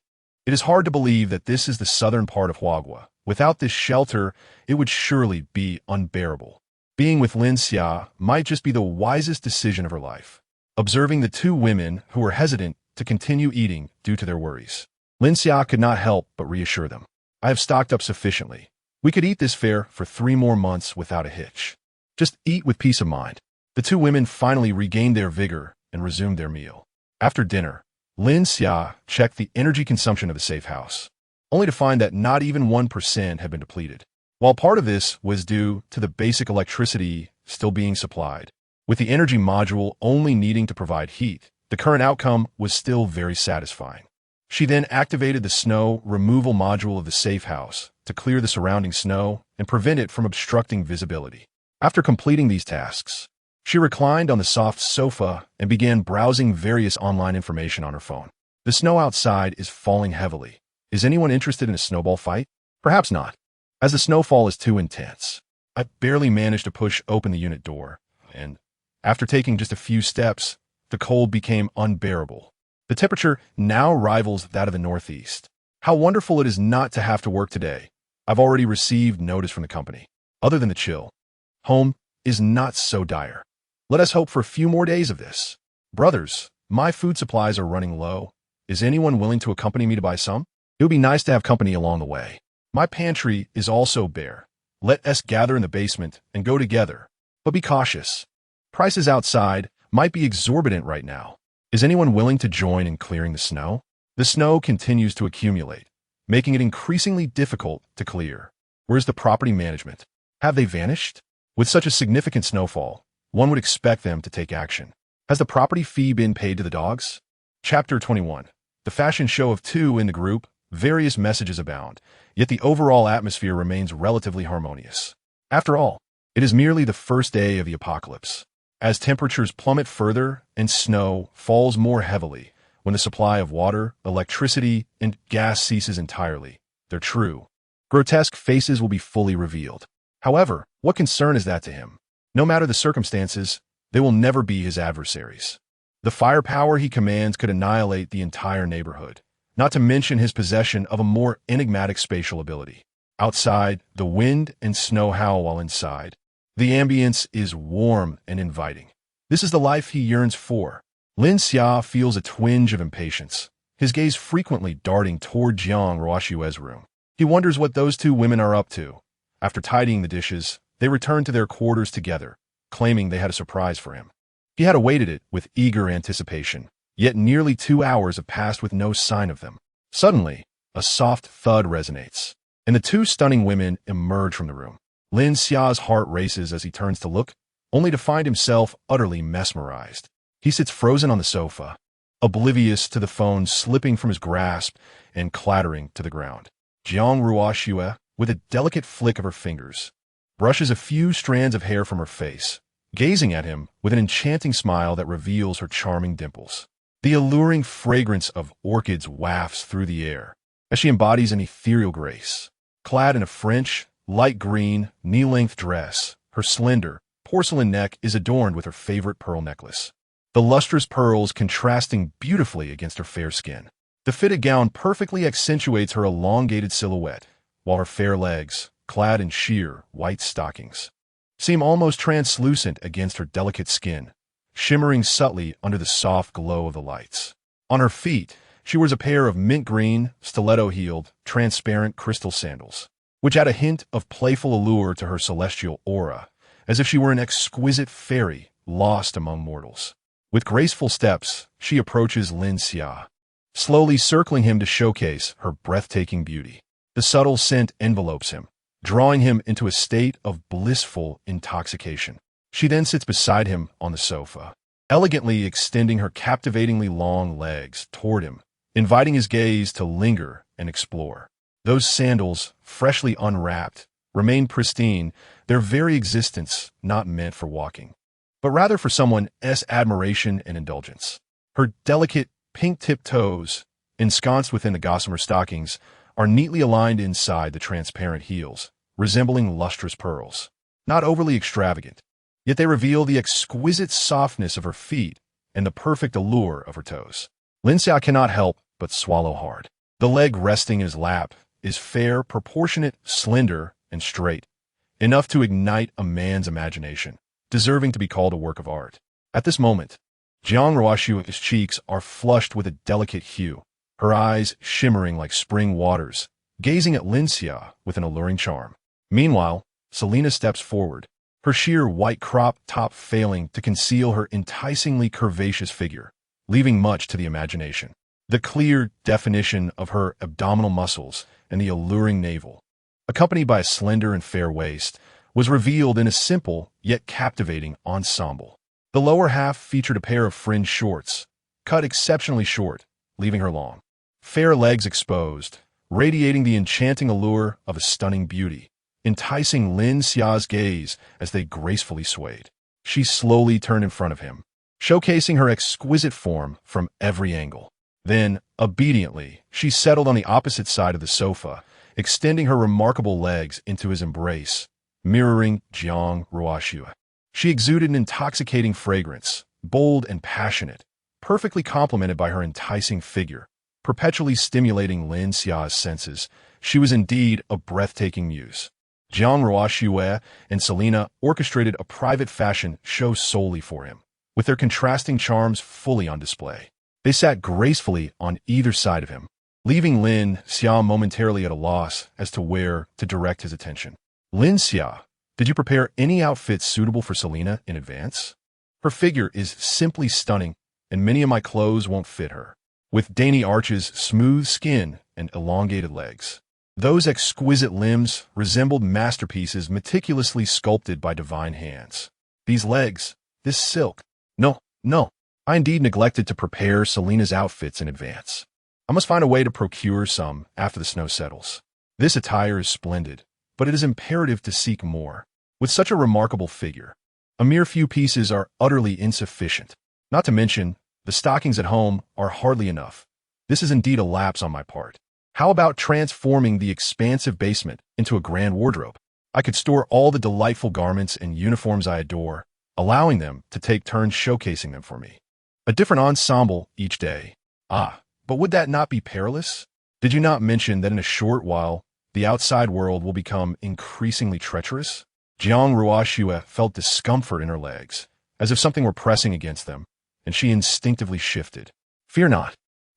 It is hard to believe that this is the southern part of Huagua. Without this shelter, it would surely be unbearable. Being with Lin Xia might just be the wisest decision of her life. Observing the two women who were hesitant to continue eating due to their worries, Lin Xia could not help but reassure them. I have stocked up sufficiently. We could eat this fare for 3 more months without a hitch. Just eat with peace of mind. The two women finally regained their vigor and resumed their meal. After dinner, Lin Xia checked the energy consumption of the safe house, only to find that not even 1% had been depleted. While part of this was due to the basic electricity still being supplied, with the energy module only needing to provide heat, the current outcome was still very satisfying. She then activated the snow removal module of the safe house to clear the surrounding snow and prevent it from obstructing visibility. After completing these tasks, she reclined on the soft sofa and began browsing various online information on her phone. The snow outside is falling heavily. Is anyone interested in a snowball fight? Perhaps not, as the snowfall is too intense. I barely managed to push open the unit door, and after taking just a few steps, the cold became unbearable. The temperature now rivals that of the Northeast. How wonderful it is not to have to work today. I've already received notice from the company. Other than the chill, home is not so dire. Let us hope for a few more days of this. Brothers, my food supplies are running low. Is anyone willing to accompany me to buy some? It would be nice to have company along the way. My pantry is also bare. Let us gather in the basement and go together. But be cautious. Prices outside might be exorbitant right now. Is anyone willing to join in clearing the snow? The snow continues to accumulate, making it increasingly difficult to clear. Where's the property management? Have they vanished? With such a significant snowfall, one would expect them to take action. Has the property fee been paid to the dogs? Chapter 21. The fashion show of two in the group, various messages abound, yet the overall atmosphere remains relatively harmonious. After all, it is merely the first day of the apocalypse. As temperatures plummet further and snow falls more heavily, when the supply of water, electricity, and gas ceases entirely, their true, grotesque faces will be fully revealed. However, what concern is that to him? No matter the circumstances, they will never be his adversaries. The firepower he commands could annihilate the entire neighborhood, not to mention his possession of a more enigmatic spatial ability. Outside, the wind and snow howl, while inside, the ambience is warm and inviting. This is the life he yearns for. Lin Xia feels a twinge of impatience, his gaze frequently darting toward Jiang Ruoxua's room. He wonders what those two women are up to. After tidying the dishes, they return to their quarters together, claiming they had a surprise for him. He had awaited it with eager anticipation, yet nearly 2 hours have passed with no sign of them. Suddenly, a soft thud resonates, and the two stunning women emerge from the room. Lin Xia's heart races as he turns to look, only to find himself utterly mesmerized. He sits frozen on the sofa, oblivious to the phone slipping from his grasp and clattering to the ground. Jiang Ruoxua, with a delicate flick of her fingers, brushes a few strands of hair from her face, gazing at him with an enchanting smile that reveals her charming dimples. The alluring fragrance of orchids wafts through the air as she embodies an ethereal grace. Clad in a French, light green, knee-length dress, her slender, porcelain neck is adorned with her favorite pearl necklace, the lustrous pearls contrasting beautifully against her fair skin. The fitted gown perfectly accentuates her elongated silhouette, while her fair legs, clad in sheer, white stockings, seem almost translucent against her delicate skin, shimmering subtly under the soft glow of the lights. On her feet, she wears a pair of mint green, stiletto-heeled, transparent crystal sandals, which add a hint of playful allure to her celestial aura, as if she were an exquisite fairy lost among mortals. With graceful steps, she approaches Lin Xia, slowly circling him to showcase her breathtaking beauty. The subtle scent envelopes him, drawing him into a state of blissful intoxication. She then sits beside him on the sofa, elegantly extending her captivatingly long legs toward him, inviting his gaze to linger and explore. Those sandals, freshly unwrapped, remain pristine, their very existence not meant for walking. but rather for someone's admiration and indulgence. Her delicate, pink-tipped toes, ensconced within the gossamer stockings, are neatly aligned inside the transparent heels, resembling lustrous pearls. Not overly extravagant, yet they reveal the exquisite softness of her feet and the perfect allure of her toes. Lin Xia cannot help but swallow hard. The leg resting in his lap is fair, proportionate, slender, and straight, enough to ignite a man's imagination, deserving to be called a work of art. At this moment, Jiang Ruoshu's cheeks are flushed with a delicate hue, her eyes shimmering like spring waters, gazing at Lin Xia with an alluring charm. Meanwhile, Selena steps forward, her sheer white crop top failing to conceal her enticingly curvaceous figure, leaving much to the imagination. The clear definition of her abdominal muscles and the alluring navel, accompanied by a slender and fair waist, was revealed in a simple yet captivating ensemble. The lower half featured a pair of fringe shorts, cut exceptionally short, leaving her long, fair legs exposed, radiating the enchanting allure of a stunning beauty, enticing Lin Xia's gaze as they gracefully swayed. She slowly turned in front of him, showcasing her exquisite form from every angle. Then, obediently, she settled on the opposite side of the sofa, extending her remarkable legs into his embrace, mirroring Jiang Ruoshu. She exuded an intoxicating fragrance, bold and passionate, perfectly complemented by her enticing figure, perpetually stimulating Lin Xia's senses. She was indeed a breathtaking muse. Jiang Ruoshu and Selena orchestrated a private fashion show solely for him, with their contrasting charms fully on display. They sat gracefully on either side of him, leaving Lin Xia momentarily at a loss as to where to direct his attention. Lin Xia, did you prepare any outfits suitable for Selena in advance? Her figure is simply stunning, and many of my clothes won't fit her. With dainty arches, smooth skin, and elongated legs. Those exquisite limbs resembled masterpieces meticulously sculpted by divine hands. These legs, this silk. No. I indeed neglected to prepare Selena's outfits in advance. I must find a way to procure some after the snow settles. This attire is splendid, but it is imperative to seek more. With such a remarkable figure, a mere few pieces are utterly insufficient. Not to mention, the stockings at home are hardly enough. This is indeed a lapse on my part. How about transforming the expansive basement into a grand wardrobe? I could store all the delightful garments and uniforms I adore, allowing them to take turns showcasing them for me. A different ensemble each day. But would that not be perilous? Did you not mention that in a short while, the outside world will become increasingly treacherous? Jiang Ruoshu felt discomfort in her legs, as if something were pressing against them, and she instinctively shifted. Fear not.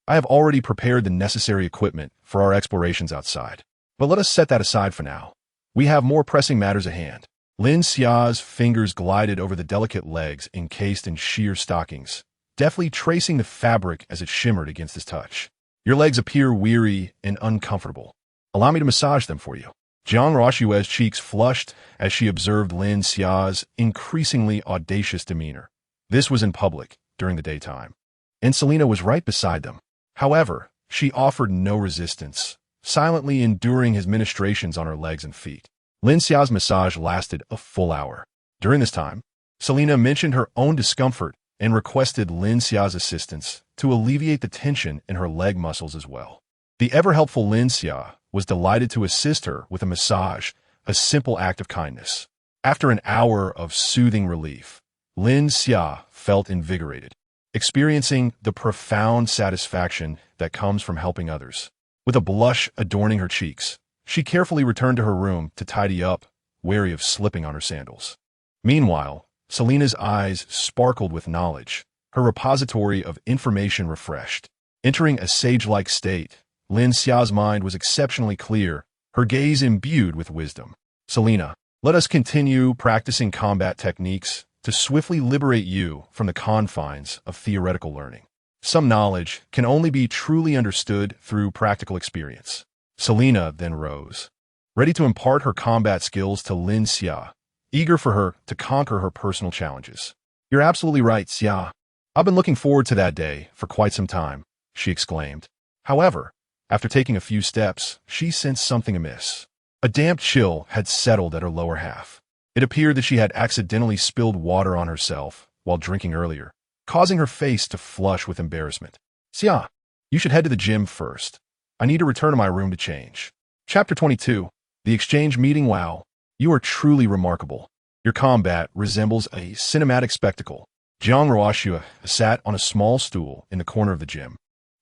I have already prepared the necessary equipment for our explorations outside. But let us set that aside for now. We have more pressing matters at hand. Lin Xia's fingers glided over the delicate legs encased in sheer stockings, deftly tracing the fabric as it shimmered against his touch. Your legs appear weary and uncomfortable. Allow me to massage them for you. Jiang Ruoshu's cheeks flushed as she observed Lin Xia's increasingly audacious demeanor. This was in public, during the daytime, and Selena was right beside them. However, she offered no resistance, silently enduring his ministrations on her legs and feet. Lin Xia's massage lasted a full hour. During this time, Selena mentioned her own discomfort and requested Lin Xia's assistance to alleviate the tension in her leg muscles as well. The ever-helpful Lin Xia was delighted to assist her with a massage, a simple act of kindness. After an hour of soothing relief, Lin Xia felt invigorated, experiencing the profound satisfaction that comes from helping others. With a blush adorning her cheeks, she carefully returned to her room to tidy up, wary of slipping on her sandals. Meanwhile, Selena's eyes sparkled with knowledge, her repository of information refreshed. Entering a sage-like state, Lin Xia's mind was exceptionally clear, her gaze imbued with wisdom. Selena, let us continue practicing combat techniques to swiftly liberate you from the confines of theoretical learning. Some knowledge can only be truly understood through practical experience. Selena then rose, ready to impart her combat skills to Lin Xia, eager for her to conquer her personal challenges. You're absolutely right, Xia. I've been looking forward to that day for quite some time, she exclaimed. However, after taking a few steps, she sensed something amiss. A damp chill had settled at her lower half. It appeared that she had accidentally spilled water on herself while drinking earlier, causing her face to flush with embarrassment. Xia, you should head to the gym first. I need to return to my room to change. Chapter 22. The Exchange Meeting. Wow, you are truly remarkable. Your combat resembles a cinematic spectacle. Jiang Ruoxue sat on a small stool in the corner of the gym,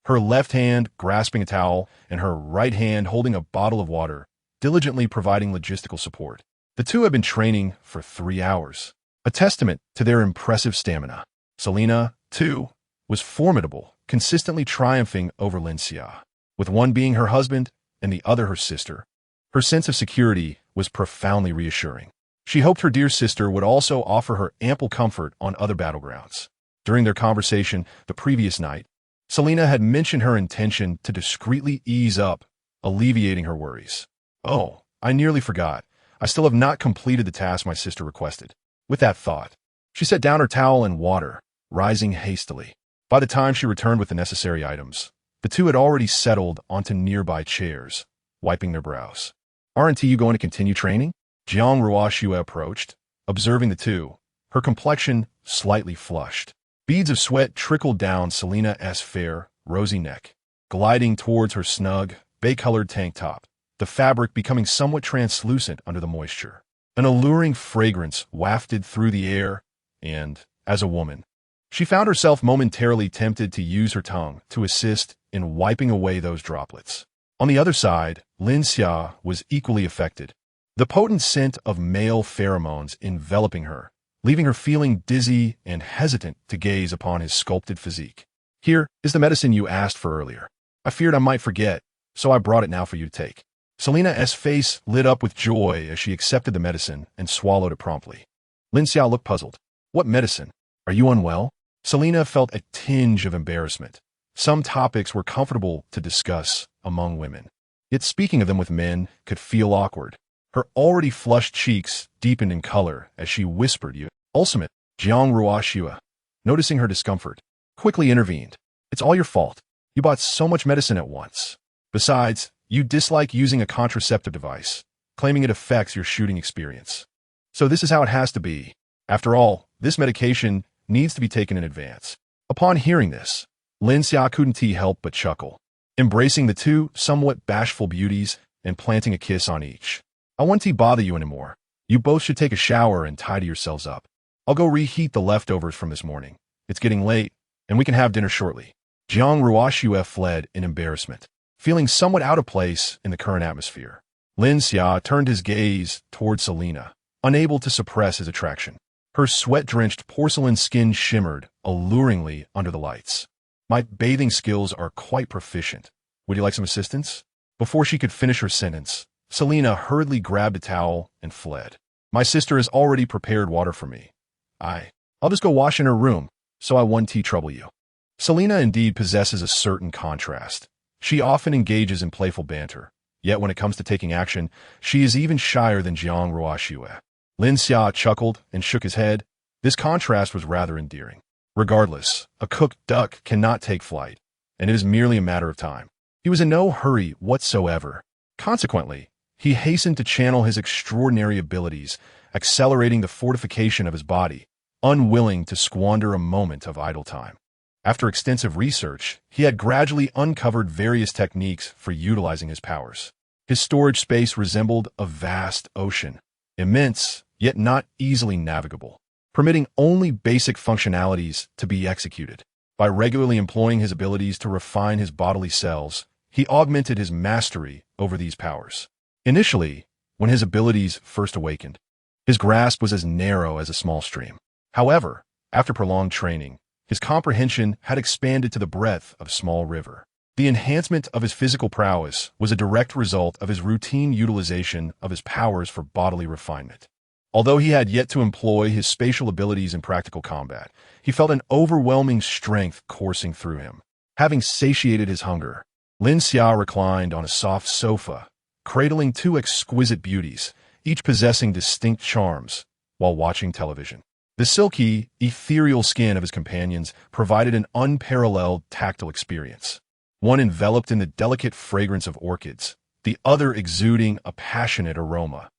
her left hand grasping a towel and her right hand holding a bottle of water, diligently providing logistical support. The two had been training for 3 hours, a testament to their impressive stamina. Selena, too, was formidable, consistently triumphing over Lin Xia. With one being her husband and the other her sister, her sense of security was profoundly reassuring. She hoped her dear sister would also offer her ample comfort on other battlegrounds. During their conversation the previous night, Selena had mentioned her intention to discreetly ease up, alleviating her worries. Oh, I nearly forgot. I still have not completed the task my sister requested. With that thought, she set down her towel and water, rising hastily. By the time she returned with the necessary items, the two had already settled onto nearby chairs, wiping their brows. Aren't you going to continue training? Jiang Ruoxue approached, observing the two, her complexion slightly flushed. Beads of sweat trickled down Selena's fair, rosy neck, gliding towards her snug, bay-colored tank top, the fabric becoming somewhat translucent under the moisture. An alluring fragrance wafted through the air, and, as a woman, she found herself momentarily tempted to use her tongue to assist in wiping away those droplets. On the other side, Lin Xia was equally affected, the potent scent of male pheromones enveloping her, leaving her feeling dizzy and hesitant to gaze upon his sculpted physique. Here is the medicine you asked for earlier. I feared I might forget, so I brought it now for you to take. Selena's face lit up with joy as she accepted the medicine and swallowed it promptly. Lin Xia looked puzzled. What medicine? Are you unwell? Selena felt a tinge of embarrassment. Some topics were comfortable to discuss among women, yet speaking of them with men could feel awkward. Her already flushed cheeks deepened in color as she whispered, "You." Ultimate, Jiang Ruoxue, noticing her discomfort, quickly intervened. It's all your fault. You bought so much medicine at once. Besides, you dislike using a contraceptive device, claiming it affects your shooting experience. So this is how it has to be. After all, this medication needs to be taken in advance. Upon hearing this, Lin Xia couldn't help but chuckle, embracing the two somewhat bashful beauties and planting a kiss on each. I won't bother you anymore. You both should take a shower and tidy yourselves up. I'll go reheat the leftovers from this morning. It's getting late, and we can have dinner shortly. Jiang Ruoxue fled in embarrassment, feeling somewhat out of place in the current atmosphere. Lin Xia turned his gaze toward Selena, unable to suppress his attraction. Her sweat-drenched porcelain skin shimmered alluringly under the lights. My bathing skills are quite proficient. Would you like some assistance? Before she could finish her sentence, Selena hurriedly grabbed a towel and fled. My sister has already prepared water for me. I'll just go wash in her room, so I won't trouble you. Selena indeed possesses a certain contrast. She often engages in playful banter, yet when it comes to taking action, she is even shyer than Jiang Ruoxue. Lin Xia chuckled and shook his head. This contrast was rather endearing. Regardless, a cooked duck cannot take flight, and it is merely a matter of time. He was in no hurry whatsoever. Consequently, he hastened to channel his extraordinary abilities, accelerating the fortification of his body, unwilling to squander a moment of idle time. After extensive research, he had gradually uncovered various techniques for utilizing his powers. His storage space resembled a vast ocean, immense, yet not easily navigable, permitting only basic functionalities to be executed. By regularly employing his abilities to refine his bodily cells, he augmented his mastery over these powers. Initially, when his abilities first awakened, his grasp was as narrow as a small stream. However, after prolonged training, his comprehension had expanded to the breadth of a small river. The enhancement of his physical prowess was a direct result of his routine utilization of his powers for bodily refinement. Although he had yet to employ his spatial abilities in practical combat, he felt an overwhelming strength coursing through him. Having satiated his hunger, Lin Xia reclined on a soft sofa, cradling two exquisite beauties, each possessing distinct charms, while watching television. The silky, ethereal skin of his companions provided an unparalleled tactile experience, one enveloped in the delicate fragrance of orchids, the other exuding a passionate aroma.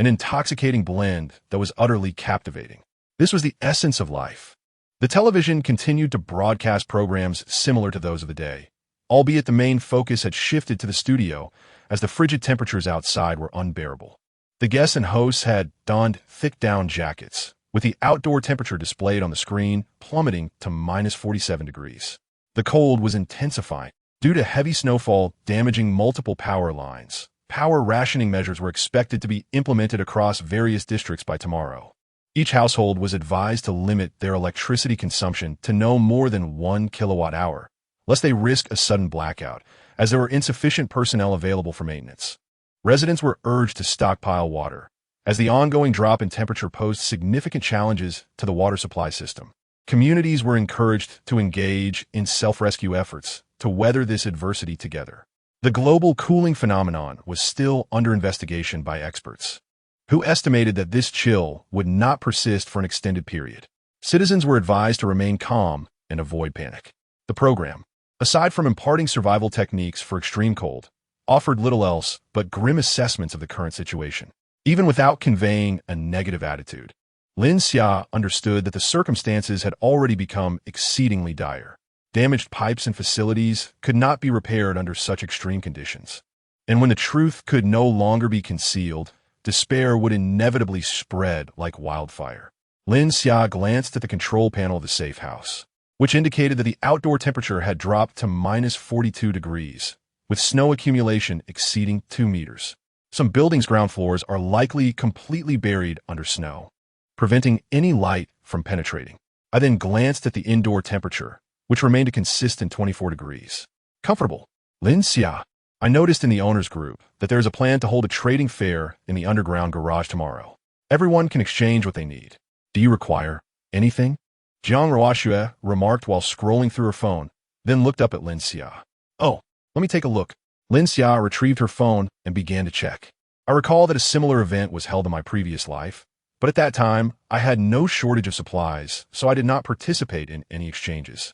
an intoxicating blend that was utterly captivating. This was the essence of life. The television continued to broadcast programs similar to those of the day, albeit the main focus had shifted to the studio as the frigid temperatures outside were unbearable. The guests and hosts had donned thick down jackets, with the outdoor temperature displayed on the screen plummeting to -47 degrees. The cold was intensifying due to heavy snowfall damaging multiple power lines. Power rationing measures were expected to be implemented across various districts by tomorrow. Each household was advised to limit their electricity consumption to no more than 1 kilowatt-hour, lest they risk a sudden blackout, as there were insufficient personnel available for maintenance. Residents were urged to stockpile water, as the ongoing drop in temperature posed significant challenges to the water supply system. Communities were encouraged to engage in self-rescue efforts to weather this adversity together. The global cooling phenomenon was still under investigation by experts, who estimated that this chill would not persist for an extended period. Citizens were advised to remain calm and avoid panic. The program, aside from imparting survival techniques for extreme cold, offered little else but grim assessments of the current situation. Even without conveying a negative attitude, Lin Xia understood that the circumstances had already become exceedingly dire. Damaged pipes and facilities could not be repaired under such extreme conditions. And when the truth could no longer be concealed, despair would inevitably spread like wildfire. Lin Xia glanced at the control panel of the safe house, which indicated that the outdoor temperature had dropped to -42 degrees, with snow accumulation exceeding 2 meters. Some buildings' ground floors are likely completely buried under snow, preventing any light from penetrating. I then glanced at the indoor temperature, which remained a consistent 24 degrees. Comfortable. Lin Xia. I noticed in the owners group that there is a plan to hold a trading fair in the underground garage tomorrow. Everyone can exchange what they need. Do you require anything? Jiang Ruoxue remarked while scrolling through her phone, then looked up at Lin Xia. Oh, let me take a look. Lin Xia retrieved her phone and began to check. I recall that a similar event was held in my previous life, but at that time, I had no shortage of supplies, so I did not participate in any exchanges.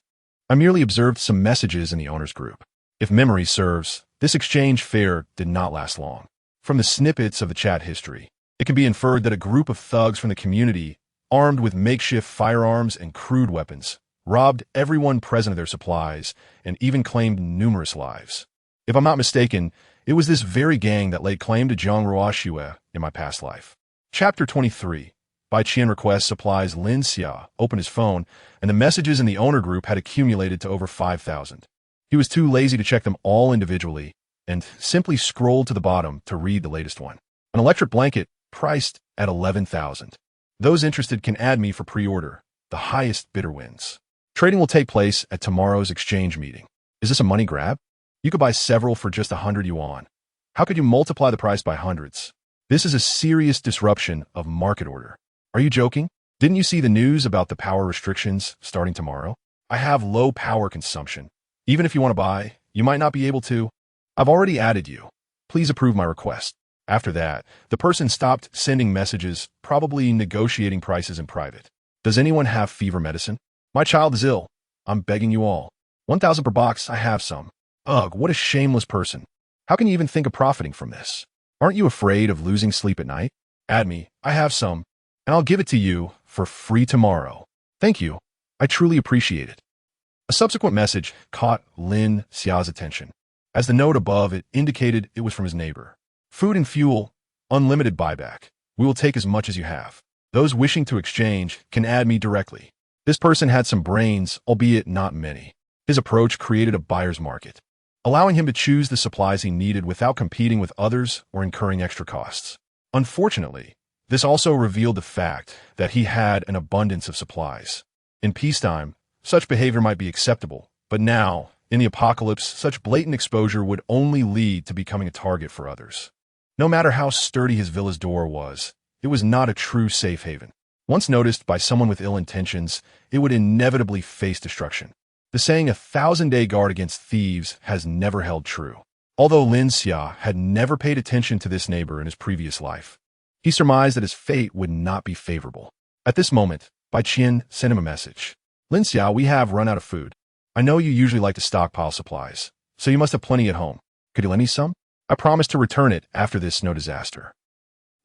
I merely observed some messages in the owners group. If memory serves, this exchange fair did not last long. From the snippets of the chat history, it can be inferred that a group of thugs from the community, armed with makeshift firearms and crude weapons, robbed everyone present of their supplies and even claimed numerous lives. If I'm not mistaken, it was this very gang that laid claim to Jiang Ruoxue in my past life. Chapter 23. Bai Qian requests supplies. Lin Xia opened his phone, and the messages in the owner group had accumulated to over 5,000. He was too lazy to check them all individually, and simply scrolled to the bottom to read the latest one. An electric blanket priced at 11,000. Those interested can add me for pre-order. The highest bidder wins. Trading will take place at tomorrow's exchange meeting. Is this a money grab? You could buy several for just 100 yuan. How could you multiply the price by hundreds? This is a serious disruption of market order. Are you joking? Didn't you see the news about the power restrictions starting tomorrow? I have low power consumption. Even if you want to buy, you might not be able to. I've already added you. Please approve my request. After that, the person stopped sending messages, probably negotiating prices in private. Does anyone have fever medicine? My child is ill. I'm begging you all. 1,000 per box, I have some. Ugh, what a shameless person. How can you even think of profiting from this? Aren't you afraid of losing sleep at night? Add me, I have some, and I'll give it to you for free tomorrow. Thank you. I truly appreciate it. A subsequent message caught Lin Xia's attention, as the note above it indicated it was from his neighbor. Food and fuel, unlimited buyback. We will take as much as you have. Those wishing to exchange can add me directly. This person had some brains, albeit not many. His approach created a buyer's market, allowing him to choose the supplies he needed without competing with others or incurring extra costs. Unfortunately, this also revealed the fact that he had an abundance of supplies. In peacetime, such behavior might be acceptable, but now, in the apocalypse, such blatant exposure would only lead to becoming a target for others. No matter how sturdy his villa's door was, it was not a true safe haven. Once noticed by someone with ill intentions, it would inevitably face destruction. The saying, 1,000-day guard against thieves, has never held true. Although Lin Xia had never paid attention to this neighbor in his previous life, he surmised that his fate would not be favorable. At this moment, Bai Qian sent him a message. Lin Xia, we have run out of food. I know you usually like to stockpile supplies, so you must have plenty at home. Could you lend me some? I promise to return it after this snow disaster.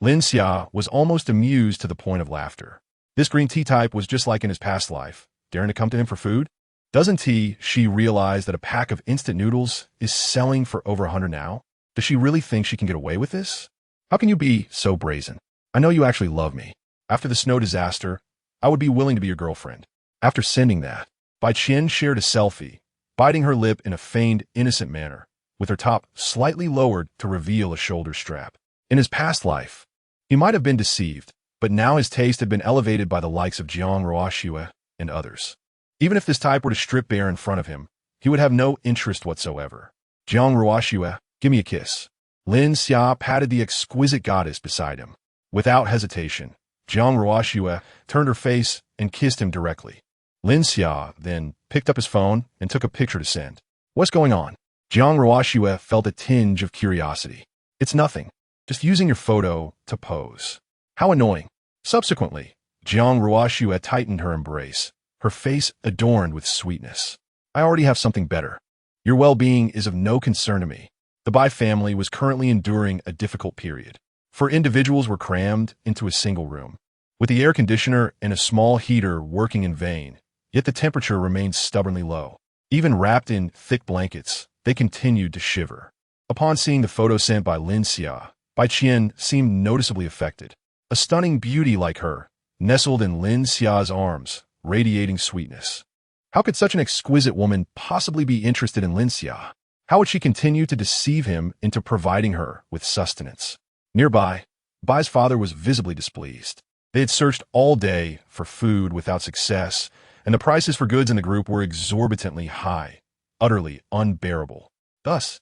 Lin Xia was almost amused to the point of laughter. This green tea type was just like in his past life, daring to come to him for food. Doesn't she realize that a pack of instant noodles is selling for over 100 now? Does she really think she can get away with this? How can you be so brazen? I know you actually love me. After the snow disaster, I would be willing to be your girlfriend. After sending that, Bai Qian shared a selfie, biting her lip in a feigned, innocent manner, with her top slightly lowered to reveal a shoulder strap. In his past life, he might have been deceived, but now his taste had been elevated by the likes of Jiang Ruoxue and others. Even if this type were to strip bare in front of him, he would have no interest whatsoever. Jiang Ruoxue, give me a kiss. Lin Xia patted the exquisite goddess beside him. Without hesitation, Jiang Ruoxue turned her face and kissed him directly. Lin Xia then picked up his phone and took a picture to send. What's going on? Jiang Ruoxue felt a tinge of curiosity. It's nothing. Just using your photo to pose. How annoying. Subsequently, Jiang Ruoxue tightened her embrace, her face adorned with sweetness. I already have something better. Your well-being is of no concern to me. The Bai family was currently enduring a difficult period. 4 individuals were crammed into a single room, with the air conditioner and a small heater working in vain, yet the temperature remained stubbornly low. Even wrapped in thick blankets, they continued to shiver. Upon seeing the photo sent by Lin Xia, Bai Qian seemed noticeably affected. A stunning beauty like her, nestled in Lin Xia's arms, radiating sweetness. How could such an exquisite woman possibly be interested in Lin Xia? How would she continue to deceive him into providing her with sustenance? Nearby, Bai's father was visibly displeased. They had searched all day for food without success, and the prices for goods in the group were exorbitantly high, utterly unbearable. Thus,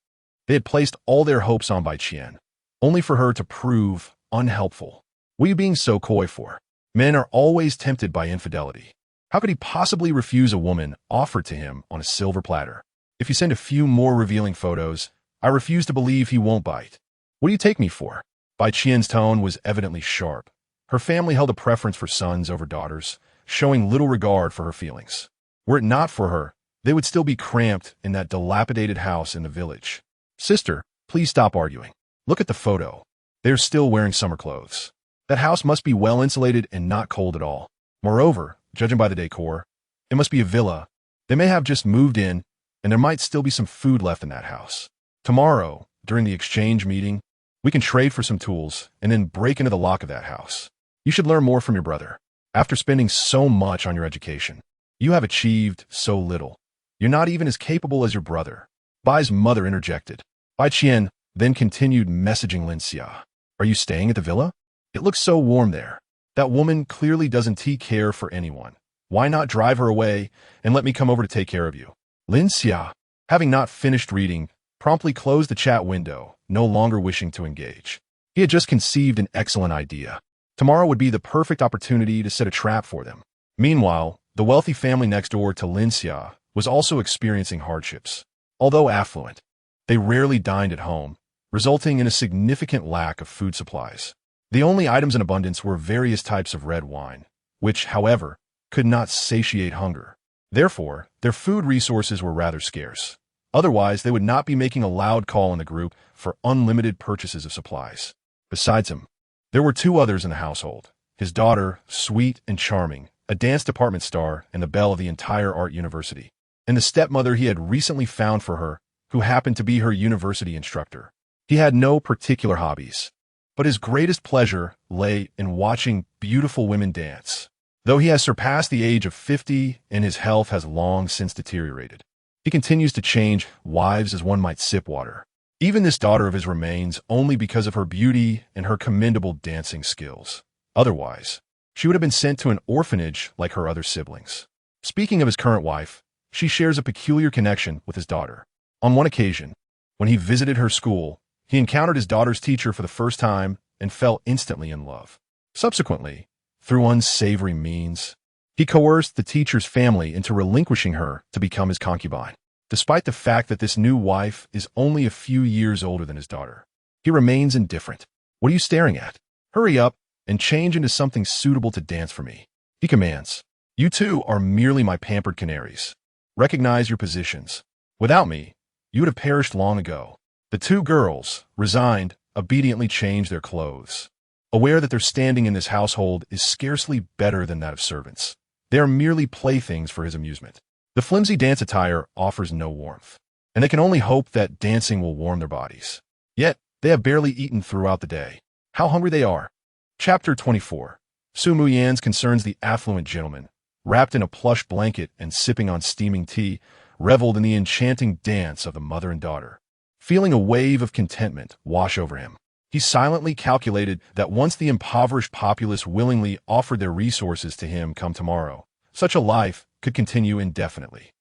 they had placed all their hopes on Bai Qian, only for her to prove unhelpful. What are you being so coy for? Men are always tempted by infidelity. How could he possibly refuse a woman offered to him on a silver platter? If you send a few more revealing photos, I refuse to believe he won't bite. What do you take me for? Bai Qian's tone was evidently sharp. Her family held a preference for sons over daughters, showing little regard for her feelings. Were it not for her, they would still be cramped in that dilapidated house in the village. Sister, please stop arguing. Look at the photo. They're still wearing summer clothes. That house must be well insulated and not cold at all. Moreover, judging by the decor, it must be a villa. They may have just moved in, and there might still be some food left in that house. Tomorrow, during the exchange meeting, we can trade for some tools and then break into the lock of that house. You should learn more from your brother. After spending so much on your education, you have achieved so little. You're not even as capable as your brother. Bai's mother interjected. Bai Qian then continued messaging Lin Xia. Are you staying at the villa? It looks so warm there. That woman clearly doesn't care for anyone. Why not drive her away and let me come over to take care of you? Lin Xia, having not finished reading, promptly closed the chat window, no longer wishing to engage. He had just conceived an excellent idea. Tomorrow would be the perfect opportunity to set a trap for them. Meanwhile, the wealthy family next door to Lin Xia was also experiencing hardships. Although affluent, they rarely dined at home, resulting in a significant lack of food supplies. The only items in abundance were various types of red wine, which, however, could not satiate hunger. Therefore, their food resources were rather scarce. Otherwise, they would not be making a loud call in the group for unlimited purchases of supplies. Besides him, there were 2 others in the household. His daughter, sweet and charming, a dance department star and the belle of the entire art university, and the stepmother he had recently found for her, who happened to be her university instructor. He had no particular hobbies, but his greatest pleasure lay in watching beautiful women dance. Though he has surpassed the age of 50 and his health has long since deteriorated, he continues to change wives as one might sip water. Even this daughter of his remains only because of her beauty and her commendable dancing skills. Otherwise, she would have been sent to an orphanage like her other siblings. Speaking of his current wife, she shares a peculiar connection with his daughter. On one occasion, when he visited her school, he encountered his daughter's teacher for the first time and fell instantly in love. Subsequently, through unsavory means, he coerced the teacher's family into relinquishing her to become his concubine. Despite the fact that this new wife is only a few years older than his daughter, he remains indifferent. What are you staring at? Hurry up and change into something suitable to dance for me, he commands. You 2 are merely my pampered canaries. Recognize your positions. Without me, you would have perished long ago. The 2 girls, resigned, obediently changed their clothes. aware that their standing in this household is scarcely better than that of servants. They are merely playthings for his amusement. The flimsy dance attire offers no warmth, and they can only hope that dancing will warm their bodies. Yet, they have barely eaten throughout the day. How hungry they are. Chapter 24. Su Muyan's concerns the affluent gentleman, wrapped in a plush blanket and sipping on steaming tea, reveled in the enchanting dance of the mother and daughter. Feeling a wave of contentment wash over him, he silently calculated that once the impoverished populace willingly offered their resources to him come tomorrow, such a life could continue indefinitely.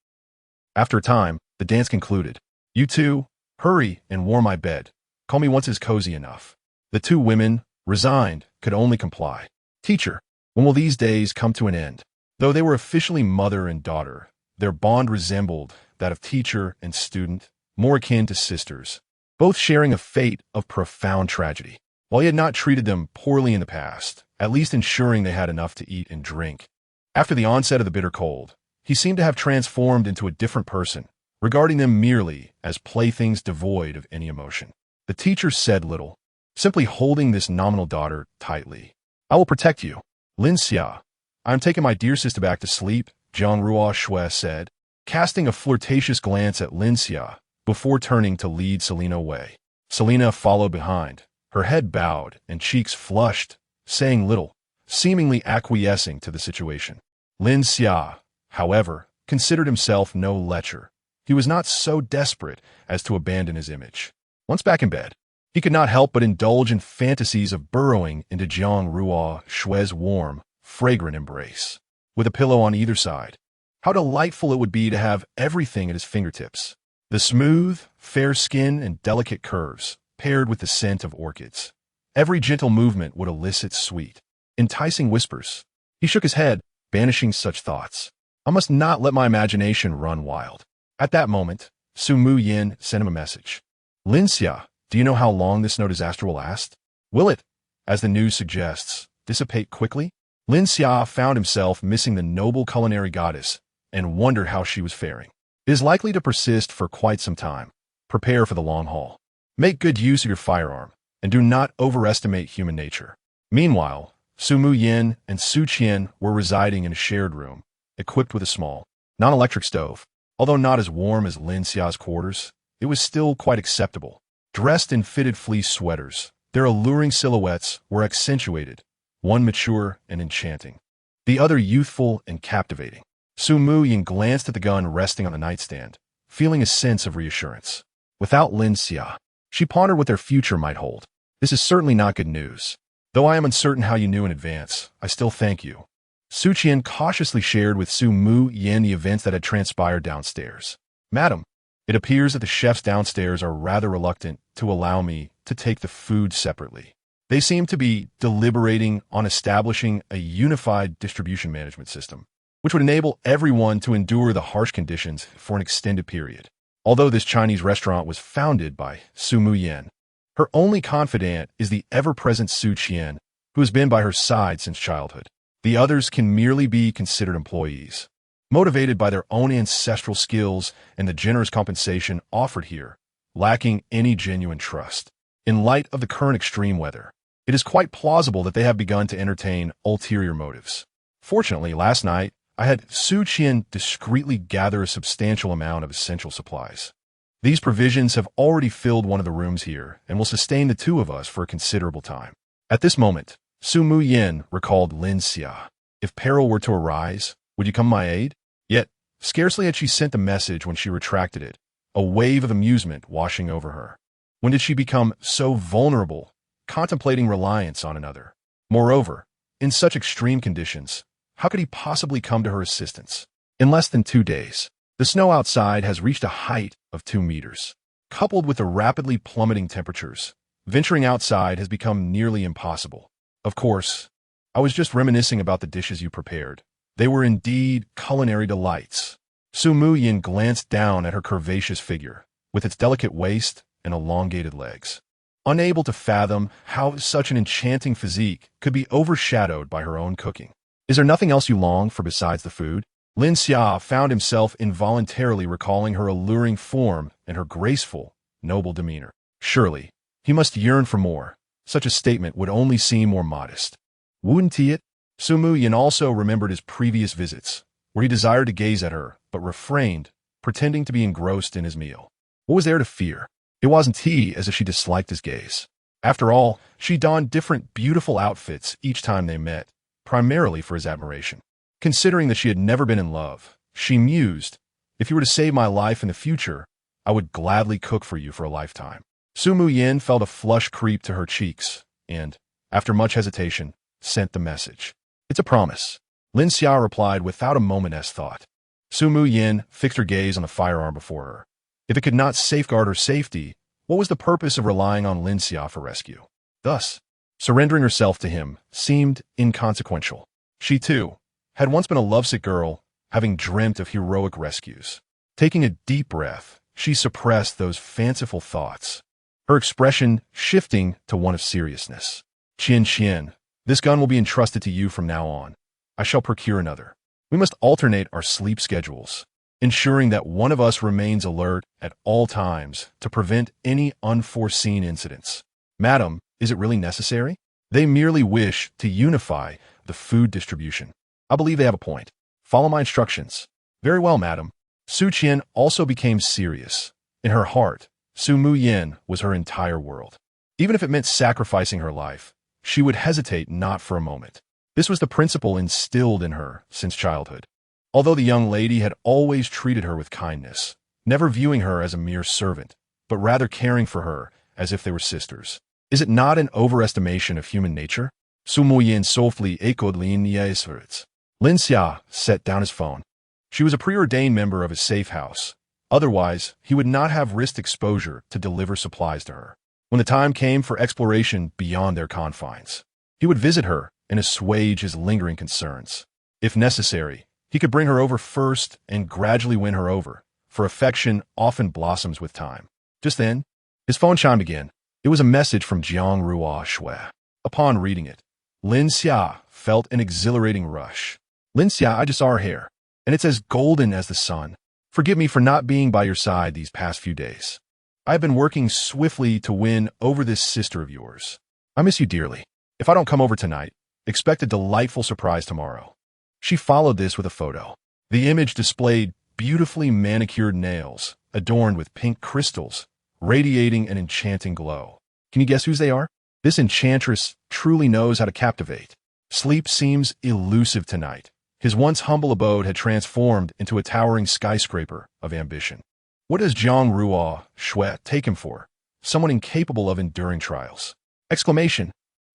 After a time, the dance concluded. "You two, hurry and warm my bed. Call me once it's cozy enough." The two women, resigned, could only comply. "Teacher, when will these days come to an end?" Though they were officially mother and daughter, their bond resembled that of teacher and student, more akin to sisters, both sharing a fate of profound tragedy. While he had not treated them poorly in the past, at least ensuring they had enough to eat and drink, after the onset of the bitter cold, he seemed to have transformed into a different person, regarding them merely as playthings devoid of any emotion. The teacher said little, simply holding this nominal daughter tightly. "I will protect you, Lin Xia. I am taking my dear sister back to sleep," Jiang Ruo Shui said, casting a flirtatious glance at Lin Xia before turning to lead Selina away. Selina followed behind, her head bowed and cheeks flushed, saying little, seemingly acquiescing to the situation. Lin Xia, however, considered himself no lecher. He was not so desperate as to abandon his image. Once back in bed, he could not help but indulge in fantasies of burrowing into Jiang Ruo Shui's warm, fragrant embrace. With a pillow on either side, how delightful it would be to have everything at his fingertips. The smooth, fair skin and delicate curves, paired with the scent of orchids. Every gentle movement would elicit sweet, enticing whispers. He shook his head, banishing such thoughts. I must not let my imagination run wild. At that moment, Su Muyan sent him a message. "Lin Xia, do you know how long this snow disaster will last? Will it, as the news suggests, dissipate quickly?" Lin Xia found himself missing the noble culinary goddess and wondered how she was faring. "It is likely to persist for quite some time. Prepare for the long haul. Make good use of your firearm, and do not overestimate human nature." Meanwhile, Su Muyan and Su Qian were residing in a shared room, equipped with a small, non-electric stove. Although not as warm as Lin Xia's quarters, it was still quite acceptable. Dressed in fitted fleece sweaters, their alluring silhouettes were accentuated, one mature and enchanting, the other youthful and captivating. Su Muyan glanced at the gun resting on the nightstand, feeling a sense of reassurance. Without Lin Xia, she pondered what their future might hold. "This is certainly not good news. Though I am uncertain how you knew in advance, I still thank you." Su Qian cautiously shared with Su Muyan the events that had transpired downstairs. "Madam, it appears that the chefs downstairs are rather reluctant to allow me to take the food separately. They seem to be deliberating on establishing a unified distribution management system, which would enable everyone to endure the harsh conditions for an extended period." Although this Chinese restaurant was founded by Su Muyan, her only confidant is the ever-present Su Qian, who has been by her side since childhood. The others can merely be considered employees, motivated by their own ancestral skills and the generous compensation offered here, lacking any genuine trust. In light of the current extreme weather, it is quite plausible that they have begun to entertain ulterior motives. Fortunately, last night, I had Su Qian discreetly gather a substantial amount of essential supplies. These provisions have already filled one of the rooms here and will sustain the two of us for a considerable time. At this moment, Su Muyan recalled Lin Xia. If peril were to arise, would you come my aid? Yet, scarcely had she sent the message when she retracted it, a wave of amusement washing over her. When did she become so vulnerable, contemplating reliance on another? Moreover, in such extreme conditions, how could he possibly come to her assistance? In less than 2 days, the snow outside has reached a height of 2 meters. Coupled with the rapidly plummeting temperatures, venturing outside has become nearly impossible. Of course, I was just reminiscing about the dishes you prepared. They were indeed culinary delights. Su Muyan glanced down at her curvaceous figure, with its delicate waist and elongated legs, unable to fathom how such an enchanting physique could be overshadowed by her own cooking. "Is there nothing else you long for besides the food?" Lin Xia found himself involuntarily recalling her alluring form and her graceful, noble demeanor. Surely, he must yearn for more, such a statement would only seem more modest. Wouldn't it? Sumu Yin also remembered his previous visits, where he desired to gaze at her, but refrained, pretending to be engrossed in his meal. What was there to fear? It wasn't he as if she disliked his gaze. After all, she donned different beautiful outfits each time they met, primarily for his admiration. Considering that she had never been in love, she mused, if you were to save my life in the future, I would gladly cook for you for a lifetime. Sumu Yin felt a flush creep to her cheeks, and, after much hesitation, sent the message. It's a promise. Lin Xia replied without a moment's thought. Sumu Yin fixed her gaze on the firearm before her. If it could not safeguard her safety, what was the purpose of relying on Lin Xia for rescue? Thus, surrendering herself to him seemed inconsequential. She, too, had once been a lovesick girl, having dreamt of heroic rescues. Taking a deep breath, she suppressed those fanciful thoughts, her expression shifting to one of seriousness. Qian, this gun will be entrusted to you from now on. I shall procure another. We must alternate our sleep schedules, ensuring that one of us remains alert at all times to prevent any unforeseen incidents. Madam, is it really necessary? They merely wish to unify the food distribution. I believe they have a point. Follow my instructions. Very well, madam. Su Qian also became serious. In her heart, Sumu Yin was her entire world. Even if it meant sacrificing her life, she would hesitate not for a moment. This was the principle instilled in her since childhood. Although the young lady had always treated her with kindness, never viewing her as a mere servant, but rather caring for her as if they were sisters. Is it not an overestimation of human nature? Sumu Yin softly echoed Lin Xia's words. Lin Xia set down his phone. She was a preordained member of his safe house. Otherwise, he would not have risked exposure to deliver supplies to her. When the time came for exploration beyond their confines, he would visit her and assuage his lingering concerns. If necessary, he could bring her over first and gradually win her over, for affection often blossoms with time. Just then, his phone chimed again. It was a message from Jiang Ruo Shui. Upon reading it, Lin Xia felt an exhilarating rush. Lin Xia, I just saw her hair, and it's as golden as the sun. Forgive me for not being by your side these past few days. I have been working swiftly to win over this sister of yours. I miss you dearly. If I don't come over tonight, expect a delightful surprise tomorrow. She followed this with a photo. The image displayed beautifully manicured nails, adorned with pink crystals, radiating an enchanting glow. Can you guess whose they are? This enchantress truly knows how to captivate. Sleep seems elusive tonight. His once humble abode had transformed into a towering skyscraper of ambition. What does Jiang Ruo Shui take him for? Someone incapable of enduring trials. Exclamation.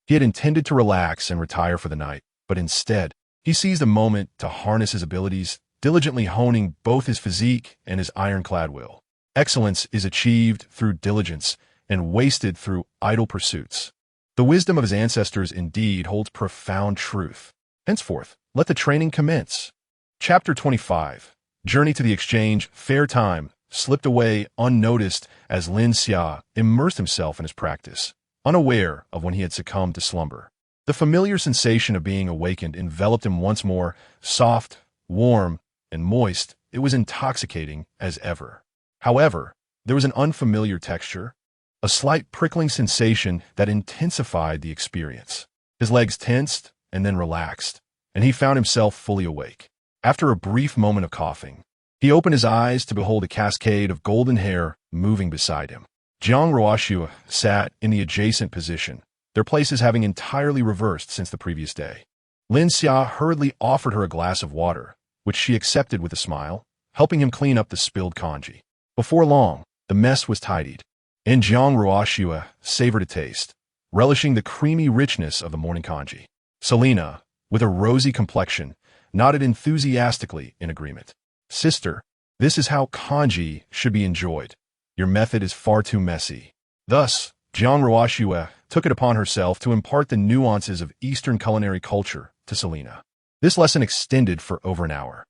He had intended to relax and retire for the night, but instead, he seized a moment to harness his abilities, diligently honing both his physique and his ironclad will. Excellence is achieved through diligence and wasted through idle pursuits. The wisdom of his ancestors indeed holds profound truth. Henceforth, let the training commence. Chapter 25. Journey to the Exchange, Fair Time, slipped away unnoticed as Lin Xia immersed himself in his practice, unaware of when he had succumbed to slumber. The familiar sensation of being awakened enveloped him once more, soft, warm, and moist. It was intoxicating as ever. However, there was an unfamiliar texture, a slight prickling sensation that intensified the experience. His legs tensed and then relaxed, and he found himself fully awake. After a brief moment of coughing, he opened his eyes to behold a cascade of golden hair moving beside him. Jiang Ruoxu sat in the adjacent position, their places having entirely reversed since the previous day. Lin Xia hurriedly offered her a glass of water, which she accepted with a smile, helping him clean up the spilled kanji. Before long, the mess was tidied, and Jiang Ruoxu savored a taste, relishing the creamy richness of the morning kanji. Selena, with a rosy complexion, nodded enthusiastically in agreement. Sister, this is how kanji should be enjoyed. Your method is far too messy. Thus, Jiang Ruoxu took it upon herself to impart the nuances of Eastern culinary culture to Selena. This lesson extended for over an hour.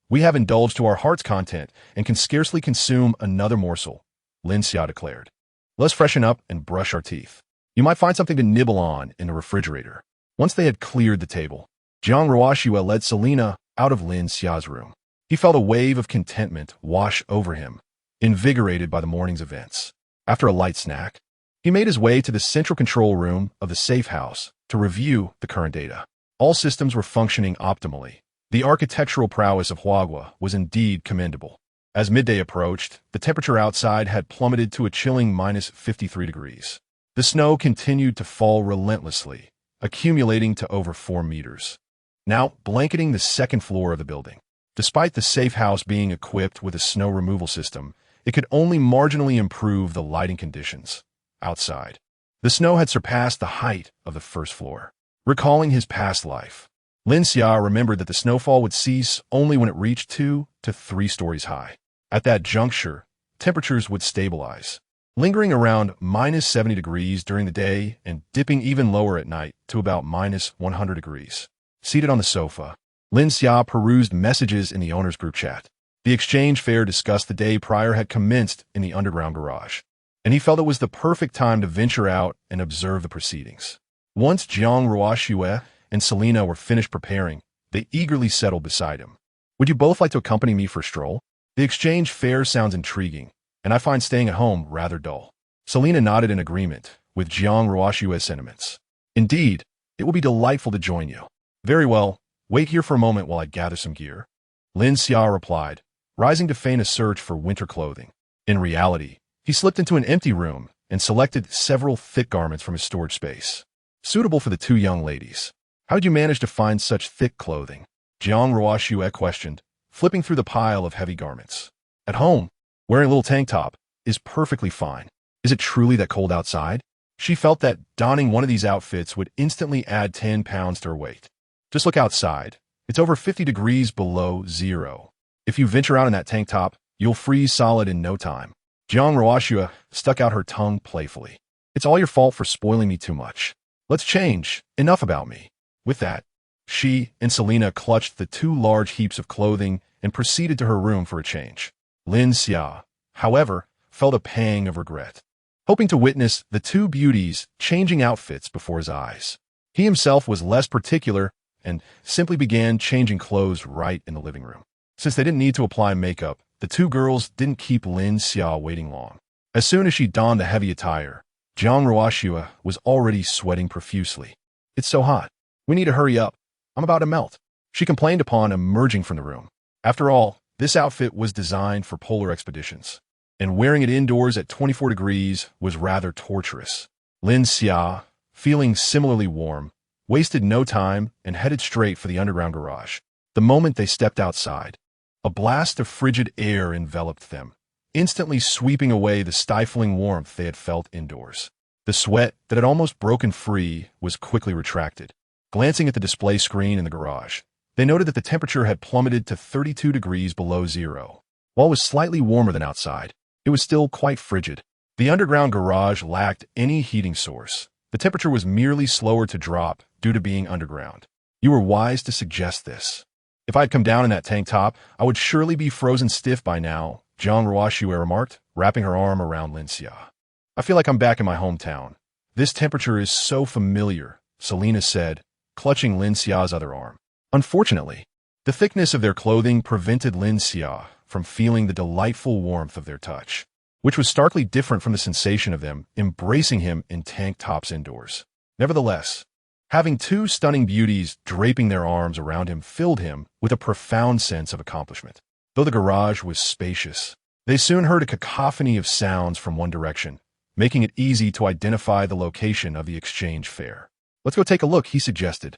We have indulged to our heart's content and can scarcely consume another morsel, Lin Xia declared. Let's freshen up and brush our teeth. You might find something to nibble on in the refrigerator. Once they had cleared the table, Jiang Ruoxu led Selena out of Lin Xia's room. He felt a wave of contentment wash over him, invigorated by the morning's events. After a light snack, He made his way to the central control room of the safe house to review the current data. All systems were functioning optimally. The architectural prowess of Huagua was indeed commendable. As midday approached, the temperature outside had plummeted to a chilling -53 degrees. The snow continued to fall relentlessly, accumulating to over 4 meters, now blanketing the second floor of the building. Despite the safe house being equipped with a snow removal system, it could only marginally improve the lighting conditions outside. The snow had surpassed the height of the first floor. Recalling his past life, Lin Xia remembered that the snowfall would cease only when it reached 2 to 3 stories high. At that juncture, temperatures would stabilize, lingering around -70 degrees during the day and dipping even lower at night to about -100 degrees. Seated on the sofa, Lin Xia perused messages in the owner's group chat. The exchange fair discussed the day prior had commenced in the underground garage, and he felt it was the perfect time to venture out and observe the proceedings. Once Jiang Ruoxue and Selena were finished preparing, they eagerly settled beside him. "Would you both like to accompany me for a stroll? The exchange fair sounds intriguing, and I find staying at home rather dull." Selena nodded in agreement with Jiang Ruoxue's sentiments. "Indeed, it will be delightful to join you." "Very well, wait here for a moment while I gather some gear," Lin Xia replied, rising to feign a search for winter clothing. In reality, he slipped into an empty room and selected several thick garments from his storage space, suitable for the two young ladies. "How did you manage to find such thick clothing?" Jiang Ruoxue questioned, flipping through the pile of heavy garments. "At home, wearing a little tank top is perfectly fine. Is it truly that cold outside?" She felt that donning one of these outfits would instantly add 10 pounds to her weight. "Just look outside. It's over 50 degrees below zero. If you venture out in that tank top, you'll freeze solid in no time." Jiang Ruoxue stuck out her tongue playfully. "It's all your fault for spoiling me too much. Let's change. Enough about me." With that, she and Selena clutched the 2 large heaps of clothing and proceeded to her room for a change. Lin Xia, however, felt a pang of regret, hoping to witness the 2 beauties changing outfits before his eyes. He himself was less particular and simply began changing clothes right in the living room. Since they didn't need to apply makeup, the 2 girls didn't keep Lin Xia waiting long. As soon as she donned the heavy attire, Jiang Ruoxue was already sweating profusely. "It's so hot. We need to hurry up. I'm about to melt," she complained upon emerging from the room. After all, this outfit was designed for polar expeditions, and wearing it indoors at 24 degrees was rather torturous. Lin Xia, feeling similarly warm, wasted no time and headed straight for the underground garage. The moment they stepped outside, a blast of frigid air enveloped them, instantly sweeping away the stifling warmth they had felt indoors. The sweat that had almost broken free was quickly retracted. Glancing at the display screen in the garage, they noted that the temperature had plummeted to 32 degrees below zero. While it was slightly warmer than outside, it was still quite frigid. The underground garage lacked any heating source. The temperature was merely slower to drop due to being underground. "You were wise to suggest this. If I had come down in that tank top, I would surely be frozen stiff by now," Jiang Ruoxue remarked, wrapping her arm around Lin Xia. "I feel like I'm back in my hometown. This temperature is so familiar," Selena said, clutching Lin Xia's other arm. Unfortunately, the thickness of their clothing prevented Lin Xia from feeling the delightful warmth of their touch, which was starkly different from the sensation of them embracing him in tank tops indoors. Nevertheless, having 2 stunning beauties draping their arms around him filled him with a profound sense of accomplishment. Though the garage was spacious, they soon heard a cacophony of sounds from one direction, making it easy to identify the location of the exchange fair. "Let's go take a look," he suggested.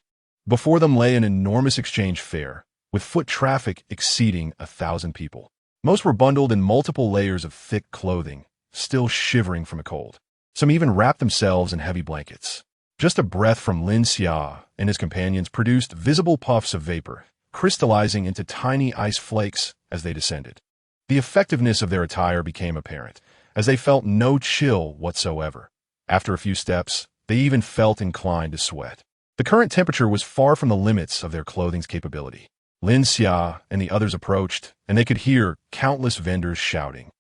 Before them lay an enormous exchange fair, with foot traffic exceeding 1,000 people. Most were bundled in multiple layers of thick clothing, still shivering from the cold. Some even wrapped themselves in heavy blankets. Just a breath from Lin Xia and his companions produced visible puffs of vapor, crystallizing into tiny ice flakes as they descended. The effectiveness of their attire became apparent, as they felt no chill whatsoever. After a few steps, they even felt inclined to sweat. The current temperature was far from the limits of their clothing's capability. Lin Xia and the others approached, and they could hear countless vendors shouting,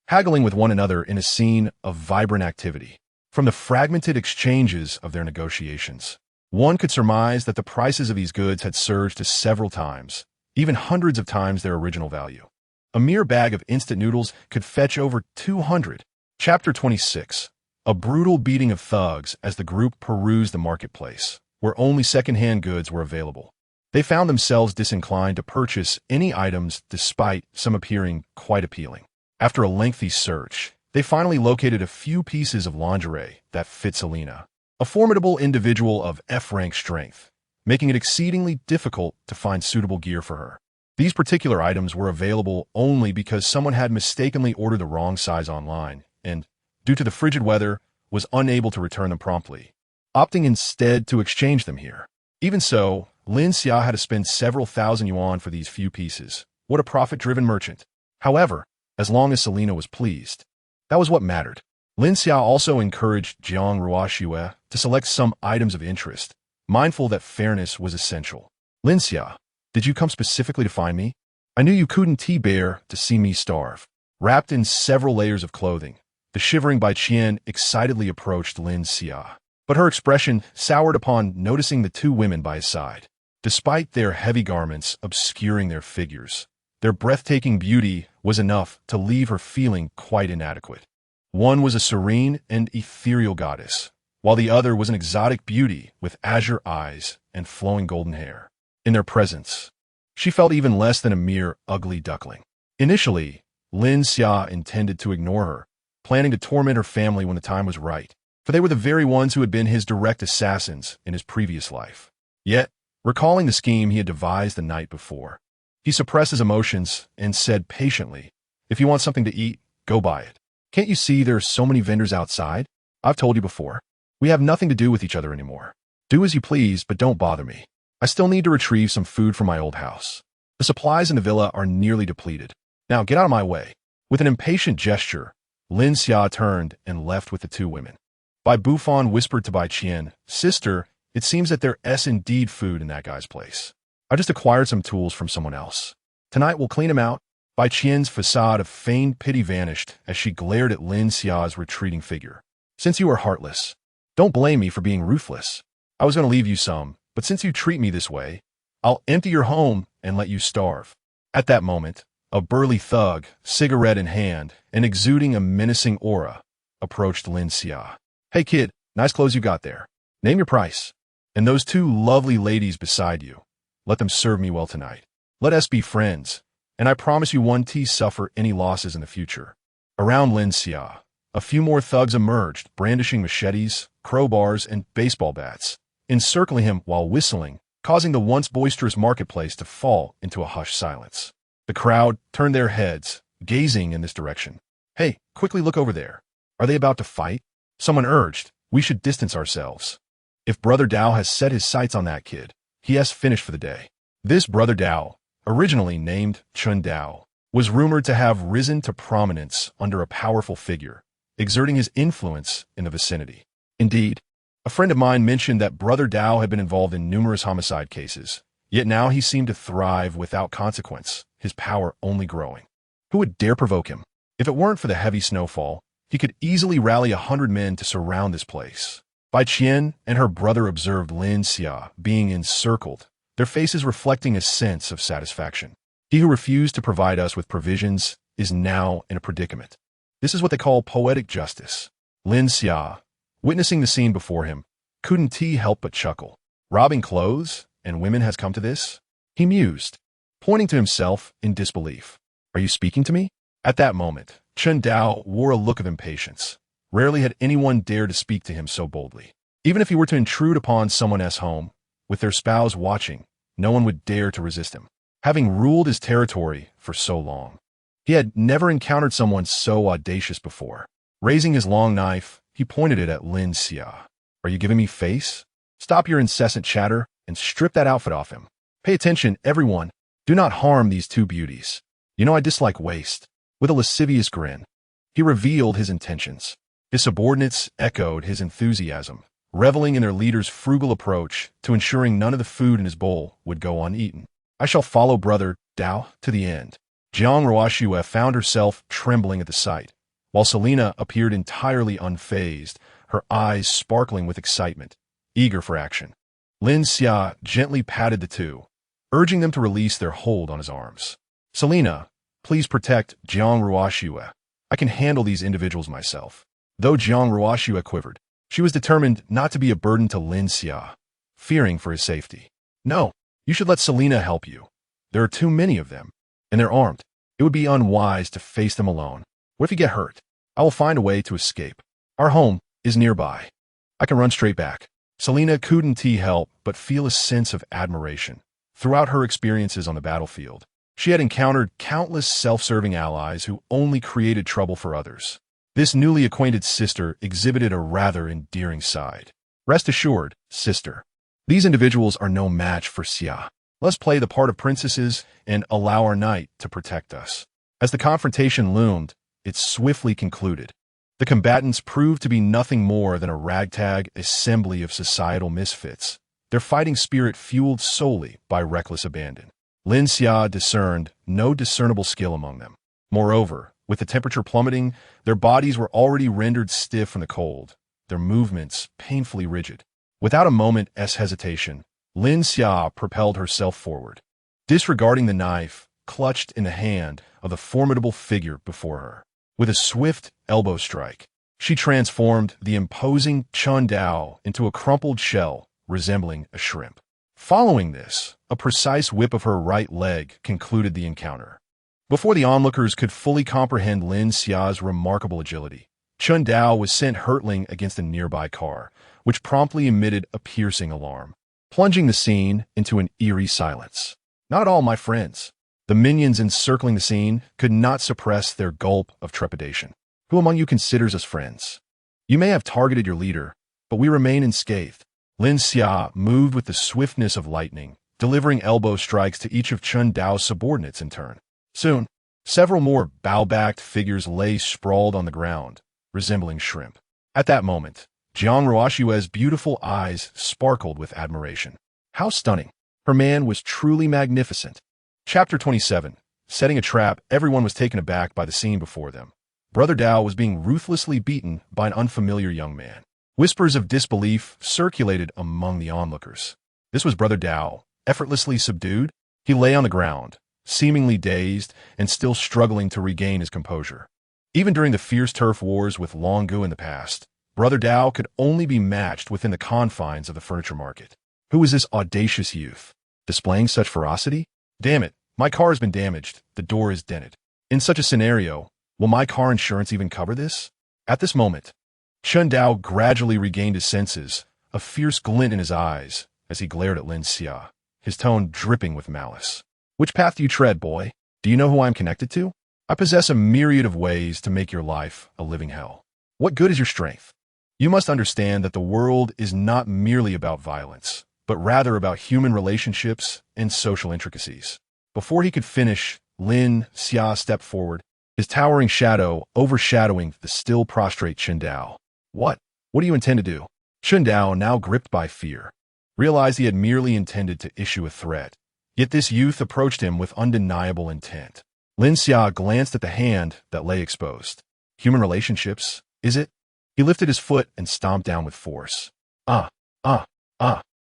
haggling with one another in a scene of vibrant activity. From the fragmented exchanges of their negotiations, one could surmise that the prices of these goods had surged to several times, even hundreds of times their original value. A mere bag of instant noodles could fetch over 200. Chapter 26. A brutal beating of thugs as the group perused the marketplace, where only second-hand goods were available. They found themselves disinclined to purchase any items despite some appearing quite appealing. After a lengthy search, they finally located a few pieces of lingerie that fit Selena, a formidable individual of F-rank strength, making it exceedingly difficult to find suitable gear for her. These particular items were available only because someone had mistakenly ordered the wrong size online and, due to the frigid weather, was unable to return them promptly, opting instead to exchange them here. Even so, Lin Xia had to spend several thousand yuan for these few pieces. What a profit-driven merchant. However, as long as Selena was pleased, that was what mattered. Lin Xia also encouraged Jiang Ruoxue to select some items of interest, mindful that fairness was essential. Lin Xia, did you come specifically to find me? I knew you couldn't bear to see me starve. Wrapped in several layers of clothing, the shivering Bai Qian excitedly approached Lin Xia, but her expression soured upon noticing the two women by his side. Despite their heavy garments obscuring their figures, their breathtaking beauty was enough to leave her feeling quite inadequate. One was a serene and ethereal goddess, while the other was an exotic beauty with azure eyes and flowing golden hair. In their presence, she felt even less than a mere ugly duckling. Initially, Lin Xia intended to ignore her, planning to torment her family when the time was right, for they were the very ones who had been his direct assassins in his previous life. Yet, recalling the scheme he had devised the night before, he suppressed his emotions and said patiently, "If you want something to eat, go buy it. Can't you see there are so many vendors outside? I've told you before. We have nothing to do with each other anymore. Do as you please, but don't bother me. I still need to retrieve some food from my old house. The supplies in the villa are nearly depleted. Now get out of my way." With an impatient gesture, Lin Xia turned and left with the two women. Bai Bufan whispered to Bai Qian, "Sister, it seems that there is indeed food in that guy's place. I just acquired some tools from someone else. Tonight we'll clean him out." Bai Qian's facade of feigned pity vanished as she glared at Lin Xia's retreating figure. "Since you are heartless, don't blame me for being ruthless. I was going to leave you some, but since you treat me this way, I'll empty your home and let you starve." At that moment, a burly thug, cigarette in hand and exuding a menacing aura, approached Lin Xia. "Hey kid, nice clothes you got there. Name your price. And those two lovely ladies beside you, let them serve me well tonight. Let us be friends, and I promise you won't suffer any losses in the future." Around Lin Xia, a few more thugs emerged, brandishing machetes, crowbars, and baseball bats, encircling him while whistling, causing the once boisterous marketplace to fall into a hushed silence. The crowd turned their heads, gazing in this direction. "Hey, quickly look over there. Are they about to fight?" Someone urged. "We should distance ourselves. If Brother Dao has set his sights on that kid, he has finished for the day." This Brother Dao, originally named Chun Dao, was rumored to have risen to prominence under a powerful figure, exerting his influence in the vicinity. Indeed, a friend of mine mentioned that Brother Dao had been involved in numerous homicide cases, yet now he seemed to thrive without consequence, his power only growing. Who would dare provoke him? If it weren't for the heavy snowfall, he could easily rally 100 men to surround this place. Bai Qian and her brother observed Lin Xia being encircled, their faces reflecting a sense of satisfaction. He who refused to provide us with provisions is now in a predicament. This is what they call poetic justice. Lin Xia, witnessing the scene before him, couldn't help but chuckle. Robbing clothes and women has come to this? He mused, pointing to himself in disbelief. "Are you speaking to me?" At that moment, Chen Dao wore a look of impatience. Rarely had anyone dared to speak to him so boldly. Even if he were to intrude upon someone else's home, with their spouse watching, no one would dare to resist him. Having ruled his territory for so long, he had never encountered someone so audacious before. Raising his long knife, he pointed it at Lin Xia. "Are you giving me face? Stop your incessant chatter and strip that outfit off him. Pay attention, everyone. Do not harm these two beauties. You know I dislike waste." With a lascivious grin, he revealed his intentions. His subordinates echoed his enthusiasm, reveling in their leader's frugal approach to ensuring none of the food in his bowl would go uneaten. "I shall follow Brother Dao to the end." Jiang Ruoxue found herself trembling at the sight, while Selena appeared entirely unfazed, her eyes sparkling with excitement, eager for action. Lin Xia gently patted the two, urging them to release their hold on his arms. "Selena, please protect Jiang Ruoxue. I can handle these individuals myself." Though Jiang Ruoxue quivered, she was determined not to be a burden to Lin Xia, fearing for his safety. No, you should let Selena help you. There are too many of them, and they're armed. It would be unwise to face them alone. What if you get hurt? I will find a way to escape. Our home is nearby. I can run straight back. Selena couldn't help but feel a sense of admiration. Throughout her experiences on the battlefield, she had encountered countless self-serving allies who only created trouble for others. This newly acquainted sister exhibited a rather endearing side. Rest assured, sister, these individuals are no match for Xia. Let's play the part of princesses and allow our knight to protect us. As the confrontation loomed, it swiftly concluded. The combatants proved to be nothing more than a ragtag assembly of societal misfits, their fighting spirit fueled solely by reckless abandon. Lin Xia discerned no discernible skill among them. Moreover, with the temperature plummeting, their bodies were already rendered stiff from the cold, their movements painfully rigid. Without a moment's hesitation, Lin Xia propelled herself forward, disregarding the knife clutched in the hand of the formidable figure before her. With a swift elbow strike, she transformed the imposing Chun Dao into a crumpled shell resembling a shrimp. Following this, a precise whip of her right leg concluded the encounter. Before the onlookers could fully comprehend Lin Xia's remarkable agility, Chun Dao was sent hurtling against a nearby car, which promptly emitted a piercing alarm, plunging the scene into an eerie silence. Not all, my friends. The minions encircling the scene could not suppress their gulp of trepidation. Who among you considers us friends? You may have targeted your leader, but we remain unscathed. Lin Xia moved with the swiftness of lightning, delivering elbow strikes to each of Chun Dao's subordinates in turn. Soon, several more bow-backed figures lay sprawled on the ground, resembling shrimp. At that moment, Jiang Ruoxue's beautiful eyes sparkled with admiration. How stunning! Her man was truly magnificent. Chapter 27. Setting a trap, everyone was taken aback by the scene before them. Brother Dao was being ruthlessly beaten by an unfamiliar young man. Whispers of disbelief circulated among the onlookers. This was Brother Dao, effortlessly subdued. He lay on the ground, seemingly dazed and still struggling to regain his composure. Even during the fierce turf wars with Longu in the past, Brother Dao could only be matched within the confines of the furniture market. Who was this audacious youth, displaying such ferocity? Damn it, my car has been damaged, the door is dented. In such a scenario, will my car insurance even cover this? At this moment, Chun Dao gradually regained his senses, a fierce glint in his eyes as he glared at Lin Xia, his tone dripping with malice. Which path do you tread, boy? Do you know who I am connected to? I possess a myriad of ways to make your life a living hell. What good is your strength? You must understand that the world is not merely about violence, but rather about human relationships and social intricacies. Before he could finish, Lin Xia stepped forward, his towering shadow overshadowing the still prostrate Chun Dao. What do you intend to do? Chun Dao, now gripped by fear, realized he had merely intended to issue a threat. Yet this youth approached him with undeniable intent. Lin Xia glanced at the hand that lay exposed. Human relationships, is it? He lifted his foot and stomped down with force.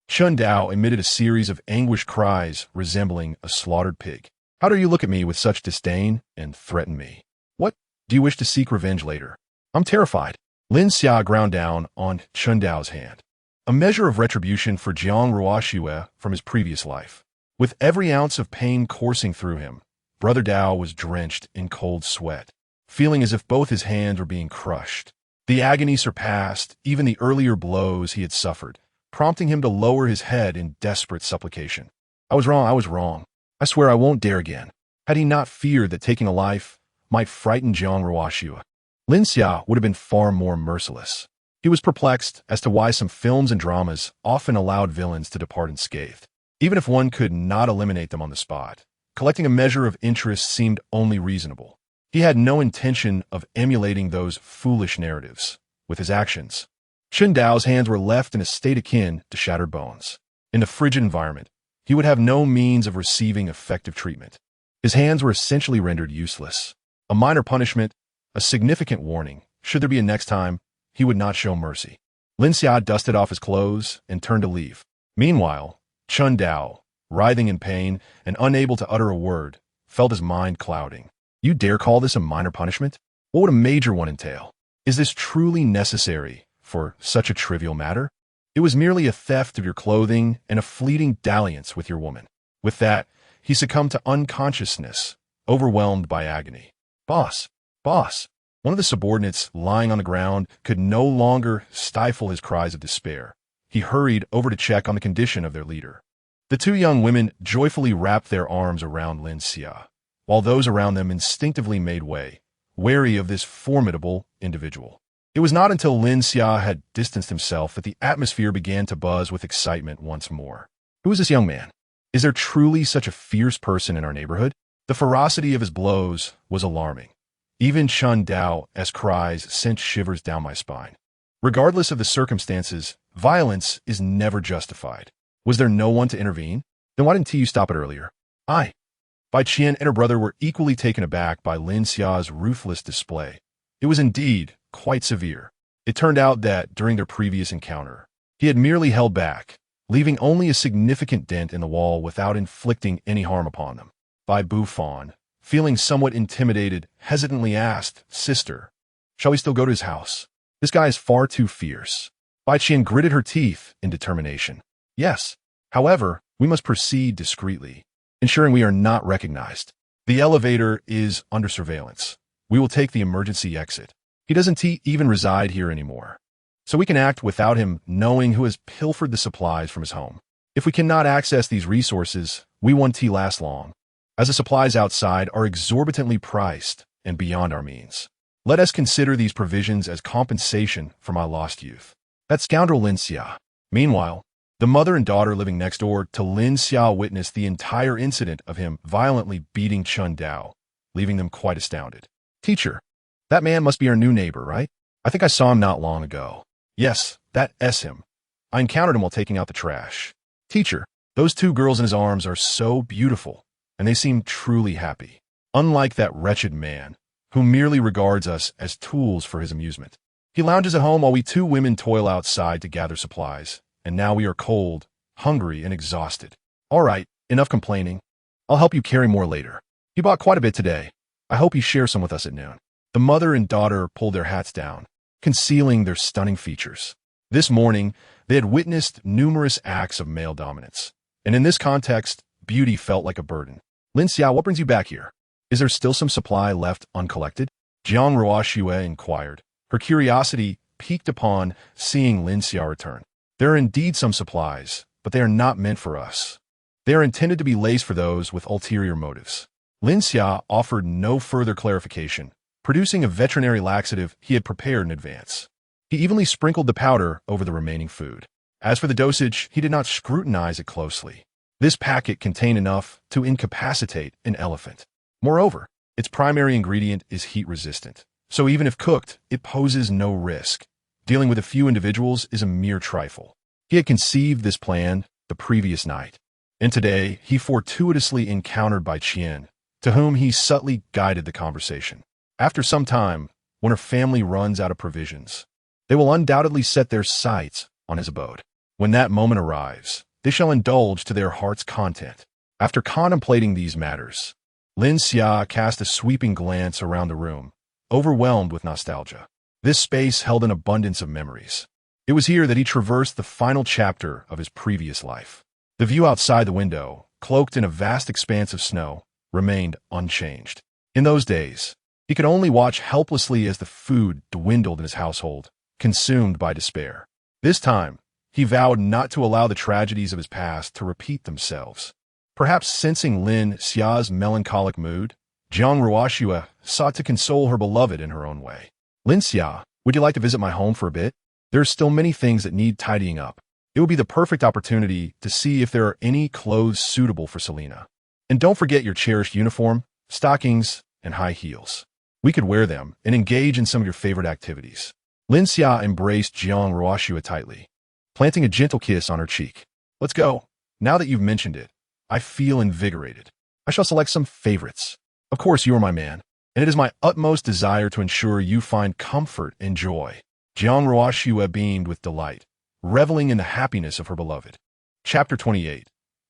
Chun Dao emitted a series of anguished cries resembling a slaughtered pig. How dare you look at me with such disdain and threaten me? What? Do you wish to seek revenge later? I'm terrified. Lin Xia ground down on Chun Dao's hand. A measure of retribution for Jiang Ruoxue from his previous life. With every ounce of pain coursing through him, Brother Dao was drenched in cold sweat, feeling as if both his hands were being crushed. The agony surpassed even the earlier blows he had suffered, prompting him to lower his head in desperate supplication. I was wrong. I swear I won't dare again. Had he not feared that taking a life might frighten Jiang Ruoxue, Lin Xia would have been far more merciless. He was perplexed as to why some films and dramas often allowed villains to depart unscathed, even if one could not eliminate them on the spot. Collecting a measure of interest seemed only reasonable. He had no intention of emulating those foolish narratives. With his actions, Chun Dao's hands were left in a state akin to shattered bones. In the frigid environment, he would have no means of receiving effective treatment. His hands were essentially rendered useless. A minor punishment, a significant warning. Should there be a next time, he would not show mercy. Lin Xia dusted off his clothes and turned to leave. Meanwhile, Chun Dao, writhing in pain and unable to utter a word, felt his mind clouding. You dare call this a minor punishment? What would a major one entail? Is this truly necessary for such a trivial matter? It was merely a theft of your clothing and a fleeting dalliance with your woman. With that, he succumbed to unconsciousness, overwhelmed by agony. Boss, boss. One of the subordinates lying on the ground could no longer stifle his cries of despair. He hurried over to check on the condition of their leader. The two young women joyfully wrapped their arms around Lin Xia, while those around them instinctively made way, wary of this formidable individual. It was not until Lin Xia had distanced himself that the atmosphere began to buzz with excitement once more. Who is this young man? Is there truly such a fierce person in our neighborhood? The ferocity of his blows was alarming. Even Chun Dao's cries sent shivers down my spine. Regardless of the circumstances, violence is never justified. Was there no one to intervene? Then why didn't you stop it earlier? Bai Qian and her brother were equally taken aback by Lin Xia's ruthless display. It was indeed quite severe. It turned out that during their previous encounter, he had merely held back, leaving only a significant dent in the wall without inflicting any harm upon them. Bai Bufan, feeling somewhat intimidated, hesitantly asked, "Sister, shall we still go to his house? This guy is far too fierce." Bai Qian gritted her teeth in determination. Yes. However, we must proceed discreetly, ensuring we are not recognized. The elevator is under surveillance. We will take the emergency exit. He doesn't even reside here anymore, so we can act without him knowing who has pilfered the supplies from his home. If we cannot access these resources, we won't last long, as the supplies outside are exorbitantly priced and beyond our means. Let us consider these provisions as compensation for my lost youth. That scoundrel Lin Xia. Meanwhile, the mother and daughter living next door to Lin Xia witnessed the entire incident of him violently beating Chun Dao, leaving them quite astounded. Teacher, that man must be our new neighbor, right? I think I saw him not long ago. Yes, that's him. I encountered him while taking out the trash. Teacher, those two girls in his arms are so beautiful, and they seem truly happy, unlike that wretched man, who merely regards us as tools for his amusement. He lounges at home while we two women toil outside to gather supplies, and now we are cold, hungry, and exhausted. All right, enough complaining. I'll help you carry more later. He bought quite a bit today. I hope he shares some with us at noon. The mother and daughter pulled their hats down, concealing their stunning features. This morning, they had witnessed numerous acts of male dominance, and in this context, beauty felt like a burden. Lin Xia, what brings you back here? Is there still some supply left uncollected? Jiang Ruoxue inquired, her curiosity piqued upon seeing Lin Xia return. There are indeed some supplies, but they are not meant for us. They are intended to be laced for those with ulterior motives. Lin Xia offered no further clarification, producing a veterinary laxative he had prepared in advance. He evenly sprinkled the powder over the remaining food. As for the dosage, he did not scrutinize it closely. This packet contained enough to incapacitate an elephant. Moreover, its primary ingredient is heat-resistant, so even if cooked, it poses no risk. Dealing with a few individuals is a mere trifle. He had conceived this plan the previous night, and today he fortuitously encountered Bai Qian, to whom he subtly guided the conversation. After some time, when her family runs out of provisions, they will undoubtedly set their sights on his abode. When that moment arrives, they shall indulge to their heart's content. After contemplating these matters, Lin Xia cast a sweeping glance around the room, overwhelmed with nostalgia. This space held an abundance of memories. It was here that he traversed the final chapter of his previous life. The view outside the window, cloaked in a vast expanse of snow, remained unchanged. In those days, he could only watch helplessly as the food dwindled in his household, consumed by despair. This time, he vowed not to allow the tragedies of his past to repeat themselves. Perhaps sensing Lin Xia's melancholic mood, Jiang Ruoxue sought to console her beloved in her own way. Lin Xia, would you like to visit my home for a bit? There are still many things that need tidying up. It would be the perfect opportunity to see if there are any clothes suitable for Selena. And don't forget your cherished uniform, stockings, and high heels. We could wear them and engage in some of your favorite activities. Lin Xia embraced Jiang Ruoxue tightly, planting a gentle kiss on her cheek. Let's go. Now that you've mentioned it, I feel invigorated. I shall select some favorites. Of course, you are my man, and it is my utmost desire to ensure you find comfort and joy. Jiang Ruoxue beamed with delight, reveling in the happiness of her beloved. Chapter 28.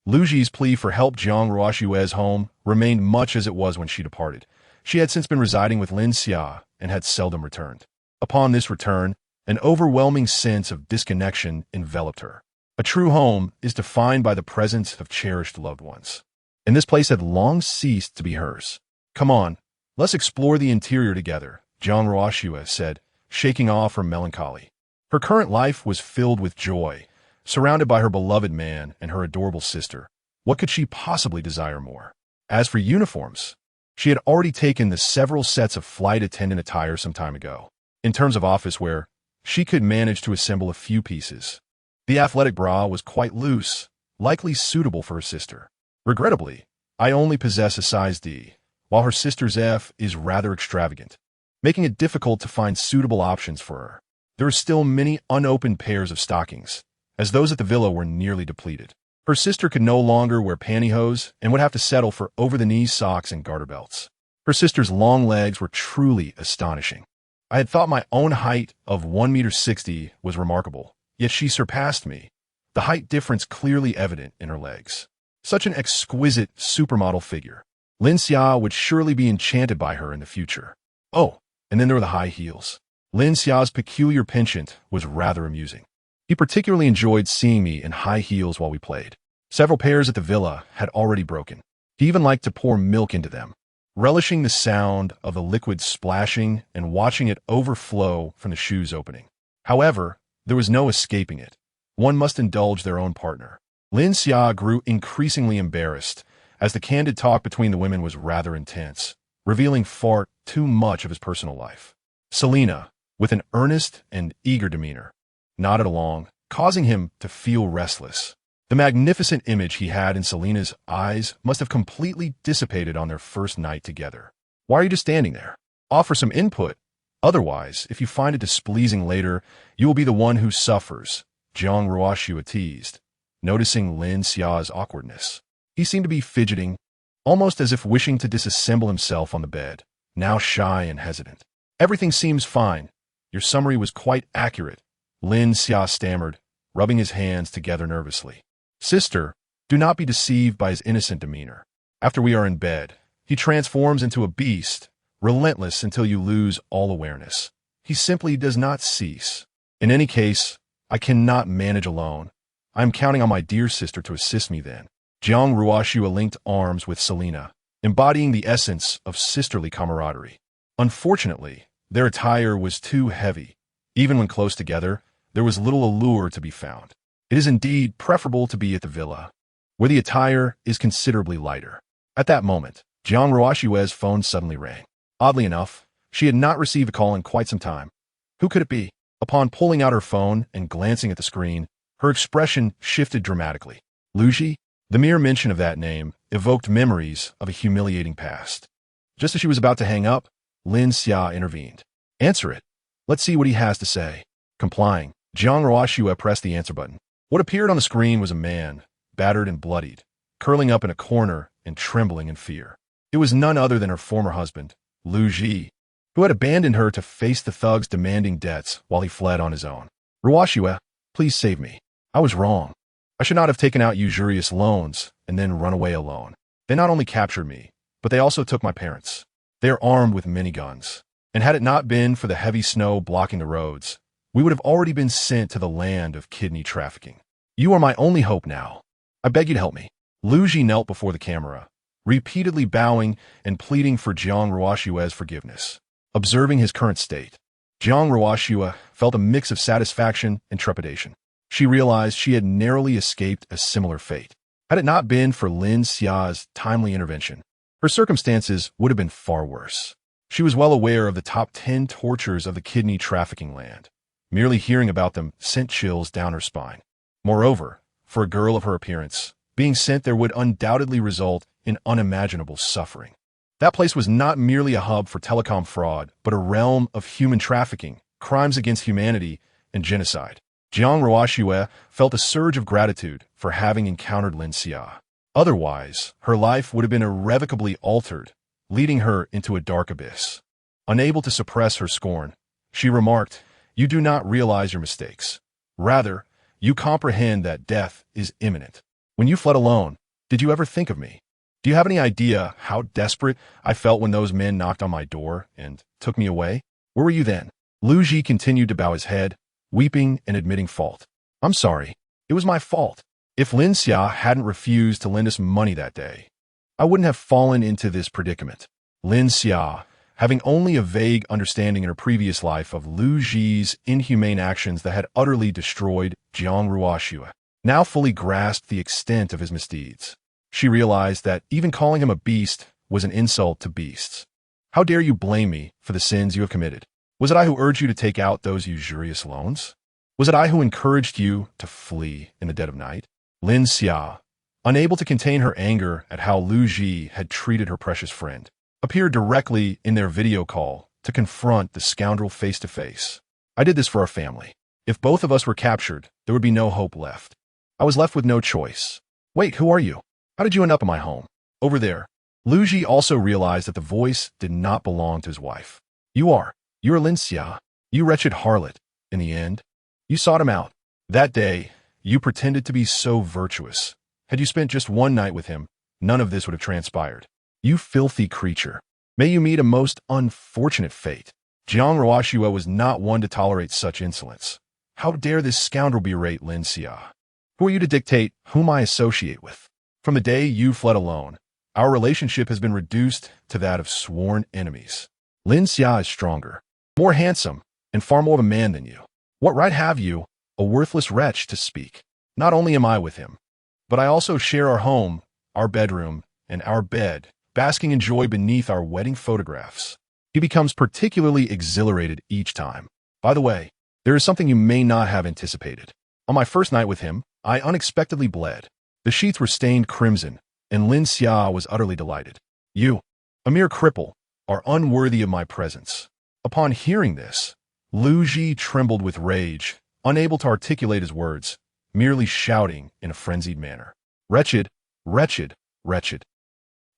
Luji's plea for help Jiang Ruoxue's home remained much as it was when she departed. She had since been residing with Lin Xia and had seldom returned. Upon this return, an overwhelming sense of disconnection enveloped her. A true home is defined by the presence of cherished loved ones, and this place had long ceased to be hers. "Come on, let's explore the interior together," Jiang Ruoxue said, shaking off her melancholy. Her current life was filled with joy, surrounded by her beloved man and her adorable sister. What could she possibly desire more? As for uniforms, she had already taken the several sets of flight attendant attire some time ago. In terms of office wear, she could manage to assemble a few pieces. The athletic bra was quite loose, likely suitable for her sister. Regrettably, I only possess a size D, while her sister's F is rather extravagant, making it difficult to find suitable options for her. There are still many unopened pairs of stockings, as those at the villa were nearly depleted. Her sister could no longer wear pantyhose and would have to settle for over-the-knee socks and garter belts. Her sister's long legs were truly astonishing. I had thought my own height of 1.60 m was remarkable, yet she surpassed me, the height difference clearly evident in her legs. Such an exquisite supermodel figure. Lin Xia would surely be enchanted by her in the future. Oh, and then there were the high heels. Lin Xia's peculiar penchant was rather amusing. He particularly enjoyed seeing me in high heels while we played. Several pairs at the villa had already broken. He even liked to pour milk into them, relishing the sound of the liquid splashing and watching it overflow from the shoes opening. However, there was no escaping it. One must indulge their own partner. Lin Xia grew increasingly embarrassed, as the candid talk between the women was rather intense, revealing far too much of his personal life. Selena, with an earnest and eager demeanor, nodded along, causing him to feel restless. The magnificent image he had in Selena's eyes must have completely dissipated on their first night together. "Why are you just standing there? Offer some input. Otherwise, if you find it displeasing later, you will be the one who suffers," Jiang Ruoxue teased, noticing Lin Xia's awkwardness. He seemed to be fidgeting, almost as if wishing to disassemble himself on the bed, now shy and hesitant. "Everything seems fine. Your summary was quite accurate," Lin Xia stammered, rubbing his hands together nervously. "Sister, do not be deceived by his innocent demeanor. After we are in bed, he transforms into a beast, relentless until you lose all awareness. He simply does not cease. In any case, I cannot manage alone. I am counting on my dear sister to assist me then." Jiang Ruoxue linked arms with Selena, embodying the essence of sisterly camaraderie. Unfortunately, their attire was too heavy. Even when close together, there was little allure to be found. It is indeed preferable to be at the villa, where the attire is considerably lighter. At that moment, Jiang Ruoxue's phone suddenly rang. Oddly enough, she had not received a call in quite some time. Who could it be? Upon pulling out her phone and glancing at the screen, her expression shifted dramatically. Luji? The mere mention of that name evoked memories of a humiliating past. Just as she was about to hang up, Lin Xia intervened. "Answer it. Let's see what he has to say." Complying, Jiang Ruoxue pressed the answer button. What appeared on the screen was a man, battered and bloodied, curling up in a corner and trembling in fear. It was none other than her former husband, Lu Ji, who had abandoned her to face the thugs demanding debts while he fled on his own. "Ruoxue, please save me. I was wrong. I should not have taken out usurious loans and then run away alone. They not only captured me, but they also took my parents. They are armed with miniguns, and had it not been for the heavy snow blocking the roads, we would have already been sent to the land of kidney trafficking. You are my only hope now. I beg you to help me." Lu Ji knelt before the camera, repeatedly bowing and pleading for Jiang Ruoxue's forgiveness. Observing his current state, Jiang Ruoxue felt a mix of satisfaction and trepidation. She realized she had narrowly escaped a similar fate. Had it not been for Lin Xia's timely intervention, her circumstances would have been far worse. She was well aware of the top 10 tortures of the kidney trafficking land. Merely hearing about them sent chills down her spine. Moreover, for a girl of her appearance, being sent there would undoubtedly result in unimaginable suffering. That place was not merely a hub for telecom fraud, but a realm of human trafficking, crimes against humanity, and genocide. Jiang Ruoxue felt a surge of gratitude for having encountered Lin Xia. Otherwise, her life would have been irrevocably altered, leading her into a dark abyss. Unable to suppress her scorn, she remarked, "You do not realize your mistakes. Rather, you comprehend that death is imminent. When you fled alone, did you ever think of me? Do you have any idea how desperate I felt when those men knocked on my door and took me away? Where were you then? Lu Ji continued to bow his head, weeping and admitting fault. I'm sorry. It was my fault. If Lin Xia hadn't refused to lend us money that day, I wouldn't have fallen into this predicament. Lin Xia, having only a vague understanding in her previous life of Lu Ji's inhumane actions that had utterly destroyed Jiang Ruoxue, now fully grasped the extent of his misdeeds. She realized that even calling him a beast was an insult to beasts. How dare you blame me for the sins you have committed? Was it I who urged you to take out those usurious loans? Was it I who encouraged you to flee in the dead of night? Lin Xia, unable to contain her anger at how Lu Ji had treated her precious friend, appeared directly in their video call to confront the scoundrel face to face. I did this for our family. If both of us were captured, there would be no hope left. I was left with no choice. Wait, who are you? How did you end up in my home? Over there. Lu Ji also realized that the voice did not belong to his wife. You're Lin Xia. You wretched harlot. In the end, you sought him out. That day, you pretended to be so virtuous. Had you spent just one night with him, none of this would have transpired. You filthy creature. May you meet a most unfortunate fate. Jiang Ruoxue was not one to tolerate such insolence. How dare this scoundrel berate Lin Xia? Who are you to dictate whom I associate with? From the day you fled alone, our relationship has been reduced to that of sworn enemies. Lin Xia is stronger, more handsome, and far more of a man than you. What right have you, a worthless wretch, to speak? Not only am I with him, but I also share our home, our bedroom, and our bed, basking in joy beneath our wedding photographs. He becomes particularly exhilarated each time. By the way, there is something you may not have anticipated. On my first night with him, I unexpectedly bled. The sheets were stained crimson, and Lin Xia was utterly delighted. You, a mere cripple, are unworthy of my presence. Upon hearing this, Lu Ji trembled with rage, unable to articulate his words, merely shouting in a frenzied manner. Wretched, wretched, wretched.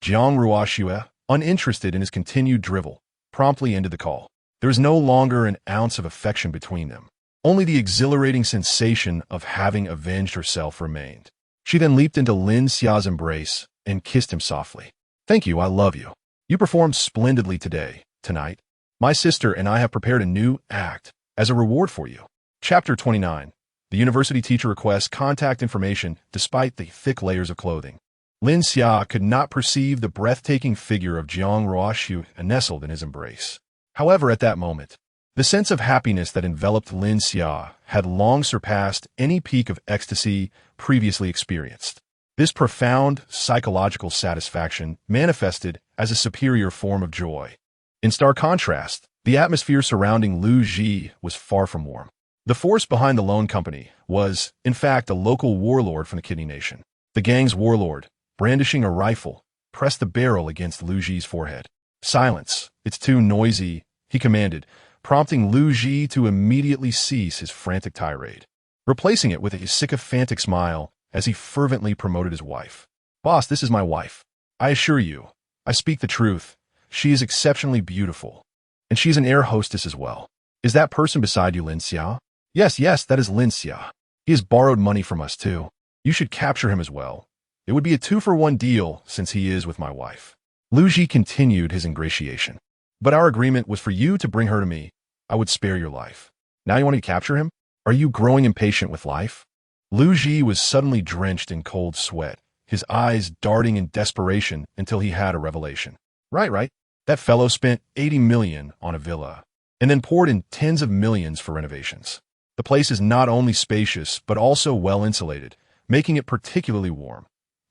Jiang Ruoxue, uninterested in his continued drivel, promptly ended the call. There was no longer an ounce of affection between them. Only the exhilarating sensation of having avenged herself remained. She then leaped into Lin Xia's embrace and kissed him softly. Thank you, I love you. You performed splendidly tonight. My sister and I have prepared a new act as a reward for you. Chapter 29. The university teacher requests contact information despite the thick layers of clothing. Lin Xia could not perceive the breathtaking figure of Jiang Ruoxue nestled in his embrace. However, at that moment, the sense of happiness that enveloped Lin Xia had long surpassed any peak of ecstasy previously experienced. This profound psychological satisfaction manifested as a superior form of joy. In stark contrast, the atmosphere surrounding Lu Ji was far from warm. The force behind the loan company was, in fact, a local warlord from the Kidney Nation. The gang's warlord, brandishing a rifle, pressed the barrel against Lu Ji's forehead. Silence, it's too noisy, he commanded, prompting Lu Ji to immediately cease his frantic tirade, replacing it with a sycophantic smile as he fervently promoted his wife. Boss, this is my wife. I assure you, I speak the truth. She is exceptionally beautiful, and she's an air hostess as well. Is that person beside you Lin Xia? Yes, that is Lin Xia. He has borrowed money from us too. You should capture him as well. It would be a 2-for-1 deal since he is with my wife. Lu Ji continued his ingratiation. But our agreement was for you to bring her to me. I would spare your life. Now you want to capture him? Are you growing impatient with life? Lu Ji was suddenly drenched in cold sweat, his eyes darting in desperation until he had a revelation. Right. That fellow spent 80 million on a villa, and then poured in tens of millions for renovations. The place is not only spacious, but also well insulated, making it particularly warm.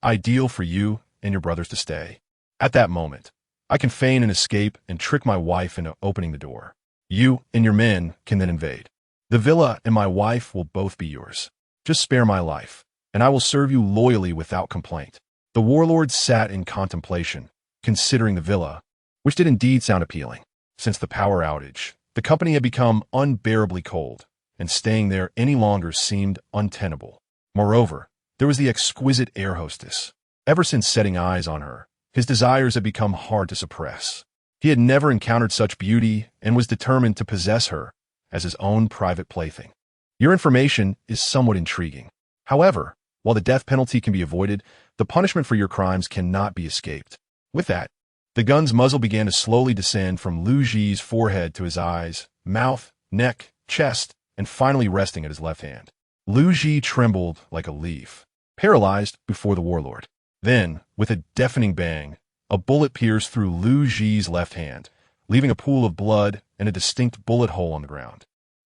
Ideal for you and your brothers to stay. At that moment, I can feign an escape and trick my wife into opening the door. You and your men can then invade. The villa and my wife will both be yours. Just spare my life, and I will serve you loyally without complaint. The warlord sat in contemplation, considering the villa, which did indeed sound appealing. Since the power outage, the company had become unbearably cold, and staying there any longer seemed untenable. Moreover, there was the exquisite air hostess. Ever since setting eyes on her, his desires had become hard to suppress. He had never encountered such beauty and was determined to possess her as his own private plaything. Your information is somewhat intriguing. However, while the death penalty can be avoided, the punishment for your crimes cannot be escaped. With that, the gun's muzzle began to slowly descend from Lu Ji's forehead to his eyes, mouth, neck, chest, and finally resting at his left hand. Lu Ji trembled like a leaf, paralyzed before the warlord. Then, with a deafening bang, a bullet pierced through Lu Ji's left hand, leaving a pool of blood and a distinct bullet hole on the ground.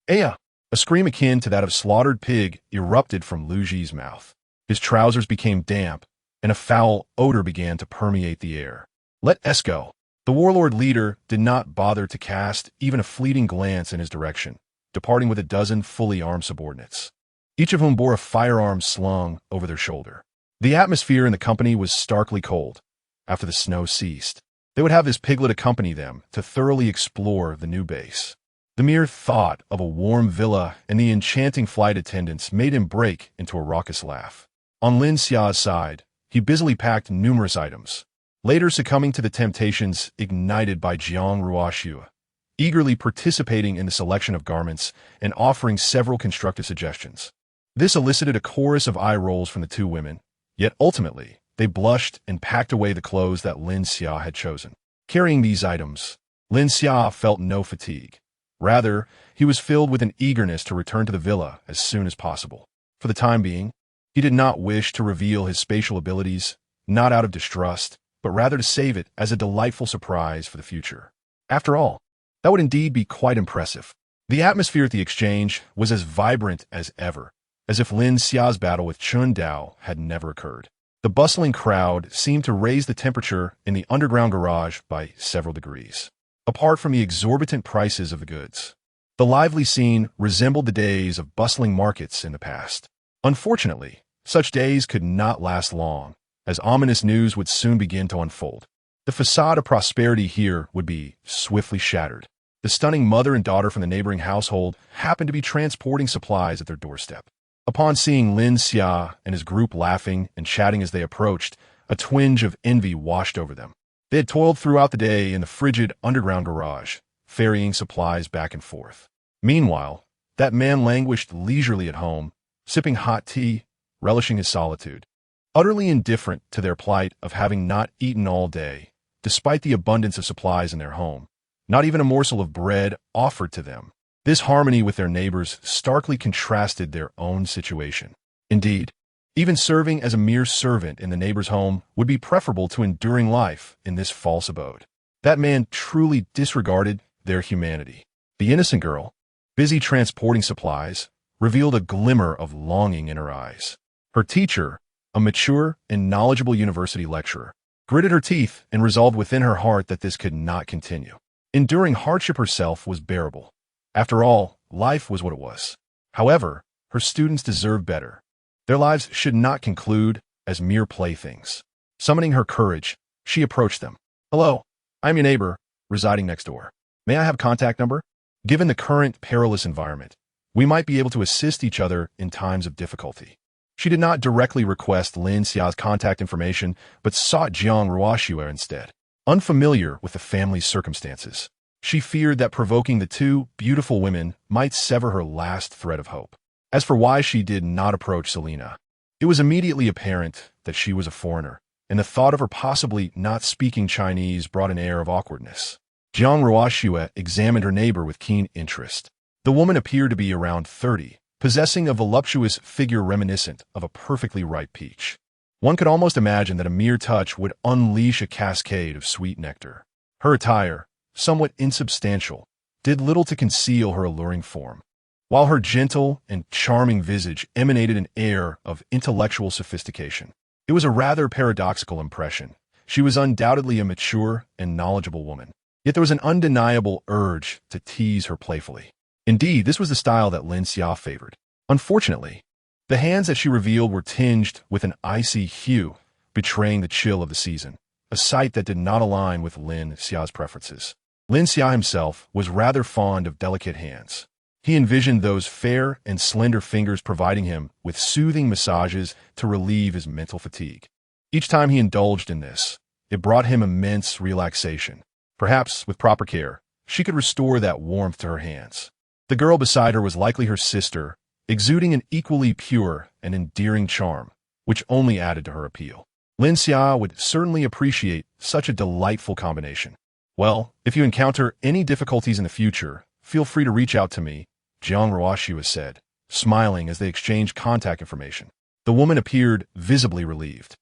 Aya! A scream akin to that of slaughtered pig erupted from Lu Ji's mouth. His trousers became damp, and a foul odor began to permeate the air. Let us go. The warlord leader did not bother to cast even a fleeting glance in his direction, departing with a dozen fully armed subordinates, each of whom bore a firearm slung over their shoulder. The atmosphere in the company was starkly cold. After the snow ceased, they would have this piglet accompany them to thoroughly explore the new base. The mere thought of a warm villa and the enchanting flight attendants made him break into a raucous laugh. On Lin Xia's side, he busily packed numerous items, later succumbing to the temptations ignited by Jiang Ruoxue, eagerly participating in the selection of garments and offering several constructive suggestions. This elicited a chorus of eye rolls from the two women, yet ultimately, they blushed and packed away the clothes that Lin Xia had chosen. Carrying these items, Lin Xia felt no fatigue. Rather, he was filled with an eagerness to return to the villa as soon as possible. For the time being, he did not wish to reveal his spatial abilities, not out of distrust, but rather to save it as a delightful surprise for the future. After all, that would indeed be quite impressive. The atmosphere at the exchange was as vibrant as ever, as if Lin Xia's battle with Chun Dao had never occurred. The bustling crowd seemed to raise the temperature in the underground garage by several degrees. Apart from the exorbitant prices of the goods, the lively scene resembled the days of bustling markets in the past. Unfortunately, such days could not last long, as ominous news would soon begin to unfold. The facade of prosperity here would be swiftly shattered. The stunning mother and daughter from the neighboring household happened to be transporting supplies at their doorstep. Upon seeing Lin Xia and his group laughing and chatting as they approached, a twinge of envy washed over them. They had toiled throughout the day in the frigid underground garage, ferrying supplies back and forth. Meanwhile, that man languished leisurely at home, sipping hot tea, relishing his solitude, utterly indifferent to their plight of having not eaten all day, despite the abundance of supplies in their home. Not even a morsel of bread offered to them. This harmony with their neighbors starkly contrasted their own situation. Indeed, even serving as a mere servant in the neighbor's home would be preferable to enduring life in this false abode. That man truly disregarded their humanity. The innocent girl, busy transporting supplies, revealed a glimmer of longing in her eyes. Her teacher, a mature and knowledgeable university lecturer, gritted her teeth and resolved within her heart that this could not continue. Enduring hardship herself was bearable. After all, life was what it was. However, her students deserved better. Their lives should not conclude as mere playthings. Summoning her courage, she approached them. "Hello, I'm your neighbor, residing next door. May I have a contact number? Given the current perilous environment, we might be able to assist each other in times of difficulty." She did not directly request Lin Xia's contact information, but sought Jiang Ruoxue instead. Unfamiliar with the family's circumstances, she feared that provoking the two beautiful women might sever her last thread of hope. As for why she did not approach Selena, it was immediately apparent that she was a foreigner, and the thought of her possibly not speaking Chinese brought an air of awkwardness. Jiang Ruoxue examined her neighbor with keen interest. The woman appeared to be around 30, possessing a voluptuous figure reminiscent of a perfectly ripe peach. One could almost imagine that a mere touch would unleash a cascade of sweet nectar. Her attire, somewhat insubstantial, did little to conceal her alluring form, while her gentle and charming visage emanated an air of intellectual sophistication. It was a rather paradoxical impression. She was undoubtedly a mature and knowledgeable woman, yet there was an undeniable urge to tease her playfully. Indeed, this was the style that Lin Xia favored. Unfortunately, the hands that she revealed were tinged with an icy hue, betraying the chill of the season, a sight that did not align with Lin Xia's preferences. Lin Xia himself was rather fond of delicate hands. He envisioned those fair and slender fingers providing him with soothing massages to relieve his mental fatigue. Each time he indulged in this, it brought him immense relaxation. Perhaps, with proper care, she could restore that warmth to her hands. The girl beside her was likely her sister, exuding an equally pure and endearing charm, which only added to her appeal. Lin Xia would certainly appreciate such a delightful combination. Well, if you encounter any difficulties in the future, feel free to reach out to me, Jiang Ruoxue said, smiling as they exchanged contact information. The woman appeared visibly relieved,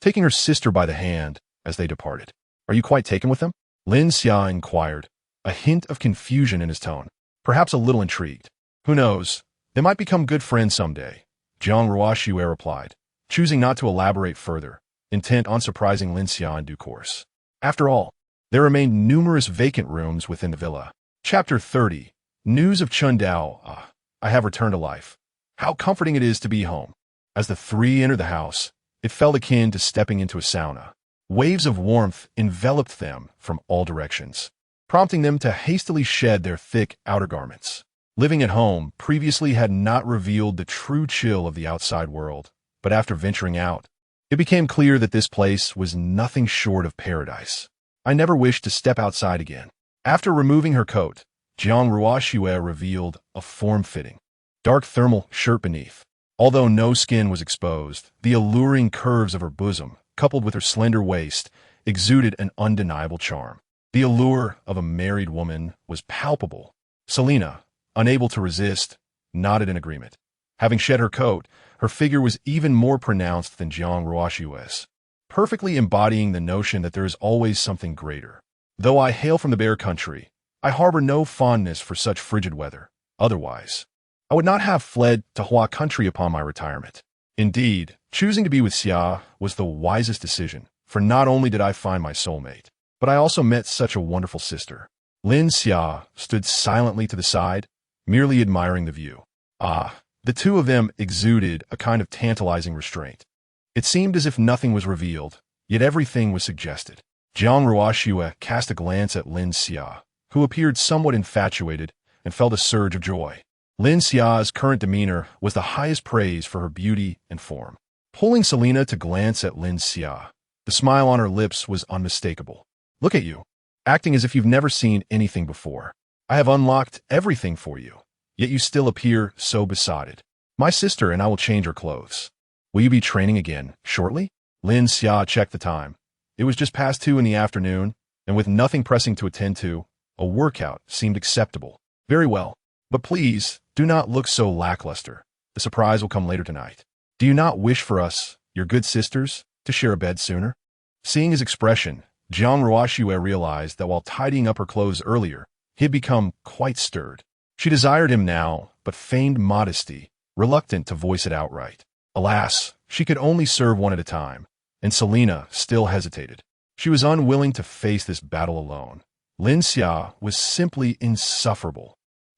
taking her sister by the hand as they departed. Are you quite taken with them? Lin Xia inquired, a hint of confusion in his tone, perhaps a little intrigued. Who knows? They might become good friends someday, Jiang Ruoxue replied, choosing not to elaborate further, intent on surprising Lin Xia in due course. After all, there remained numerous vacant rooms within the villa. Chapter 30. News of Chundao. I have returned to life. How comforting it is to be home. As the three entered the house, it felt akin to stepping into a sauna. Waves of warmth enveloped them from all directions, prompting them to hastily shed their thick outer garments. Living at home previously had not revealed the true chill of the outside world, but after venturing out, it became clear that this place was nothing short of paradise. I never wished to step outside again. After removing her coat, Jiang Ruoxue revealed a form-fitting, dark thermal shirt beneath. Although no skin was exposed, the alluring curves of her bosom, coupled with her slender waist, exuded an undeniable charm. The allure of a married woman was palpable. Selena, unable to resist, nodded in agreement. Having shed her coat, her figure was even more pronounced than Jiang Ruoxue's, perfectly embodying the notion that there is always something greater. Though I hail from the Bear Country, I harbor no fondness for such frigid weather. Otherwise, I would not have fled to Hua Country upon my retirement. Indeed, choosing to be with Xia was the wisest decision, for not only did I find my soulmate, but I also met such a wonderful sister. Lin Xia stood silently to the side, merely admiring the view. The two of them exuded a kind of tantalizing restraint. It seemed as if nothing was revealed, yet everything was suggested. Jiang Ruoxue cast a glance at Lin Xia, who appeared somewhat infatuated, and felt a surge of joy. Lin Xia's current demeanor was the highest praise for her beauty and form. Pulling Selena to glance at Lin Xia, the smile on her lips was unmistakable. Look at you, acting as if you've never seen anything before. I have unlocked everything for you, yet you still appear so besotted. My sister and I will change our clothes. Will you be training again shortly? Lin Xia checked the time. It was just past 2 in the afternoon, and with nothing pressing to attend to, a workout seemed acceptable. Very well, but please do not look so lackluster. The surprise will come later tonight. Do you not wish for us, your good sisters, to share a bed sooner? Seeing his expression, Jiang Ruoxue realized that while tidying up her clothes earlier, he had become quite stirred. She desired him now, but feigned modesty, reluctant to voice it outright. Alas, she could only serve one at a time, and Selena still hesitated. She was unwilling to face this battle alone. Lin Xia was simply insufferable.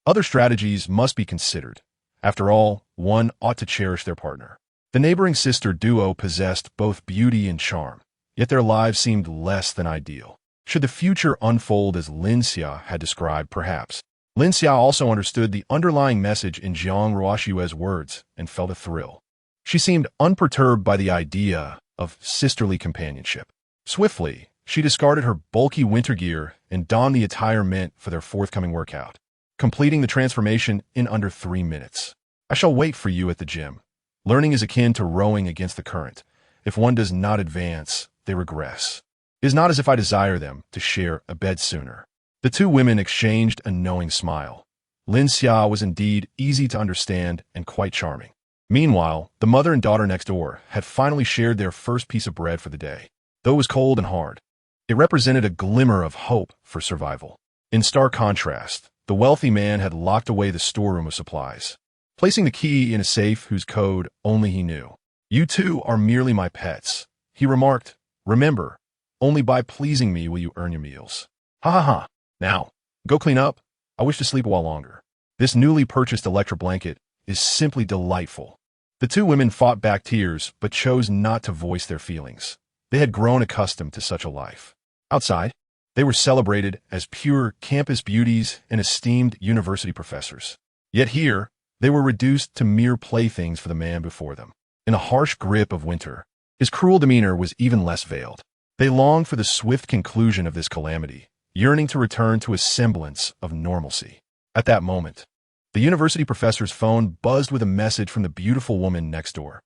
Other strategies must be considered. After all, one ought to cherish their partner. The neighboring sister duo possessed both beauty and charm, yet their lives seemed less than ideal. Should the future unfold as Lin Xia had described, perhaps? Lin Xia also understood the underlying message in Jiang Ruoxue's words and felt a thrill. She seemed unperturbed by the idea of sisterly companionship. Swiftly, she discarded her bulky winter gear and donned the attire meant for their forthcoming workout, completing the transformation in under 3 minutes. I shall wait for you at the gym. Learning is akin to rowing against the current. If one does not advance, they regress. It is not as if I desire them to share a bed sooner. The two women exchanged a knowing smile. Lin Xia was indeed easy to understand and quite charming. Meanwhile, the mother and daughter next door had finally shared their first piece of bread for the day. Though it was cold and hard, it represented a glimmer of hope for survival. In stark contrast, the wealthy man had locked away the storeroom of supplies, placing the key in a safe whose code only he knew. You two are merely my pets, he remarked. Remember, only by pleasing me will you earn your meals. Ha ha ha. Now, go clean up. I wish to sleep a while longer. This newly purchased electric blanket is simply delightful. The two women fought back tears, but chose not to voice their feelings. They had grown accustomed to such a life. Outside, they were celebrated as pure campus beauties and esteemed university professors. Yet here, they were reduced to mere playthings for the man before them. In a harsh grip of winter, his cruel demeanor was even less veiled. They longed for the swift conclusion of this calamity, yearning to return to a semblance of normalcy. At that moment, the university professor's phone buzzed with a message from the beautiful woman next door.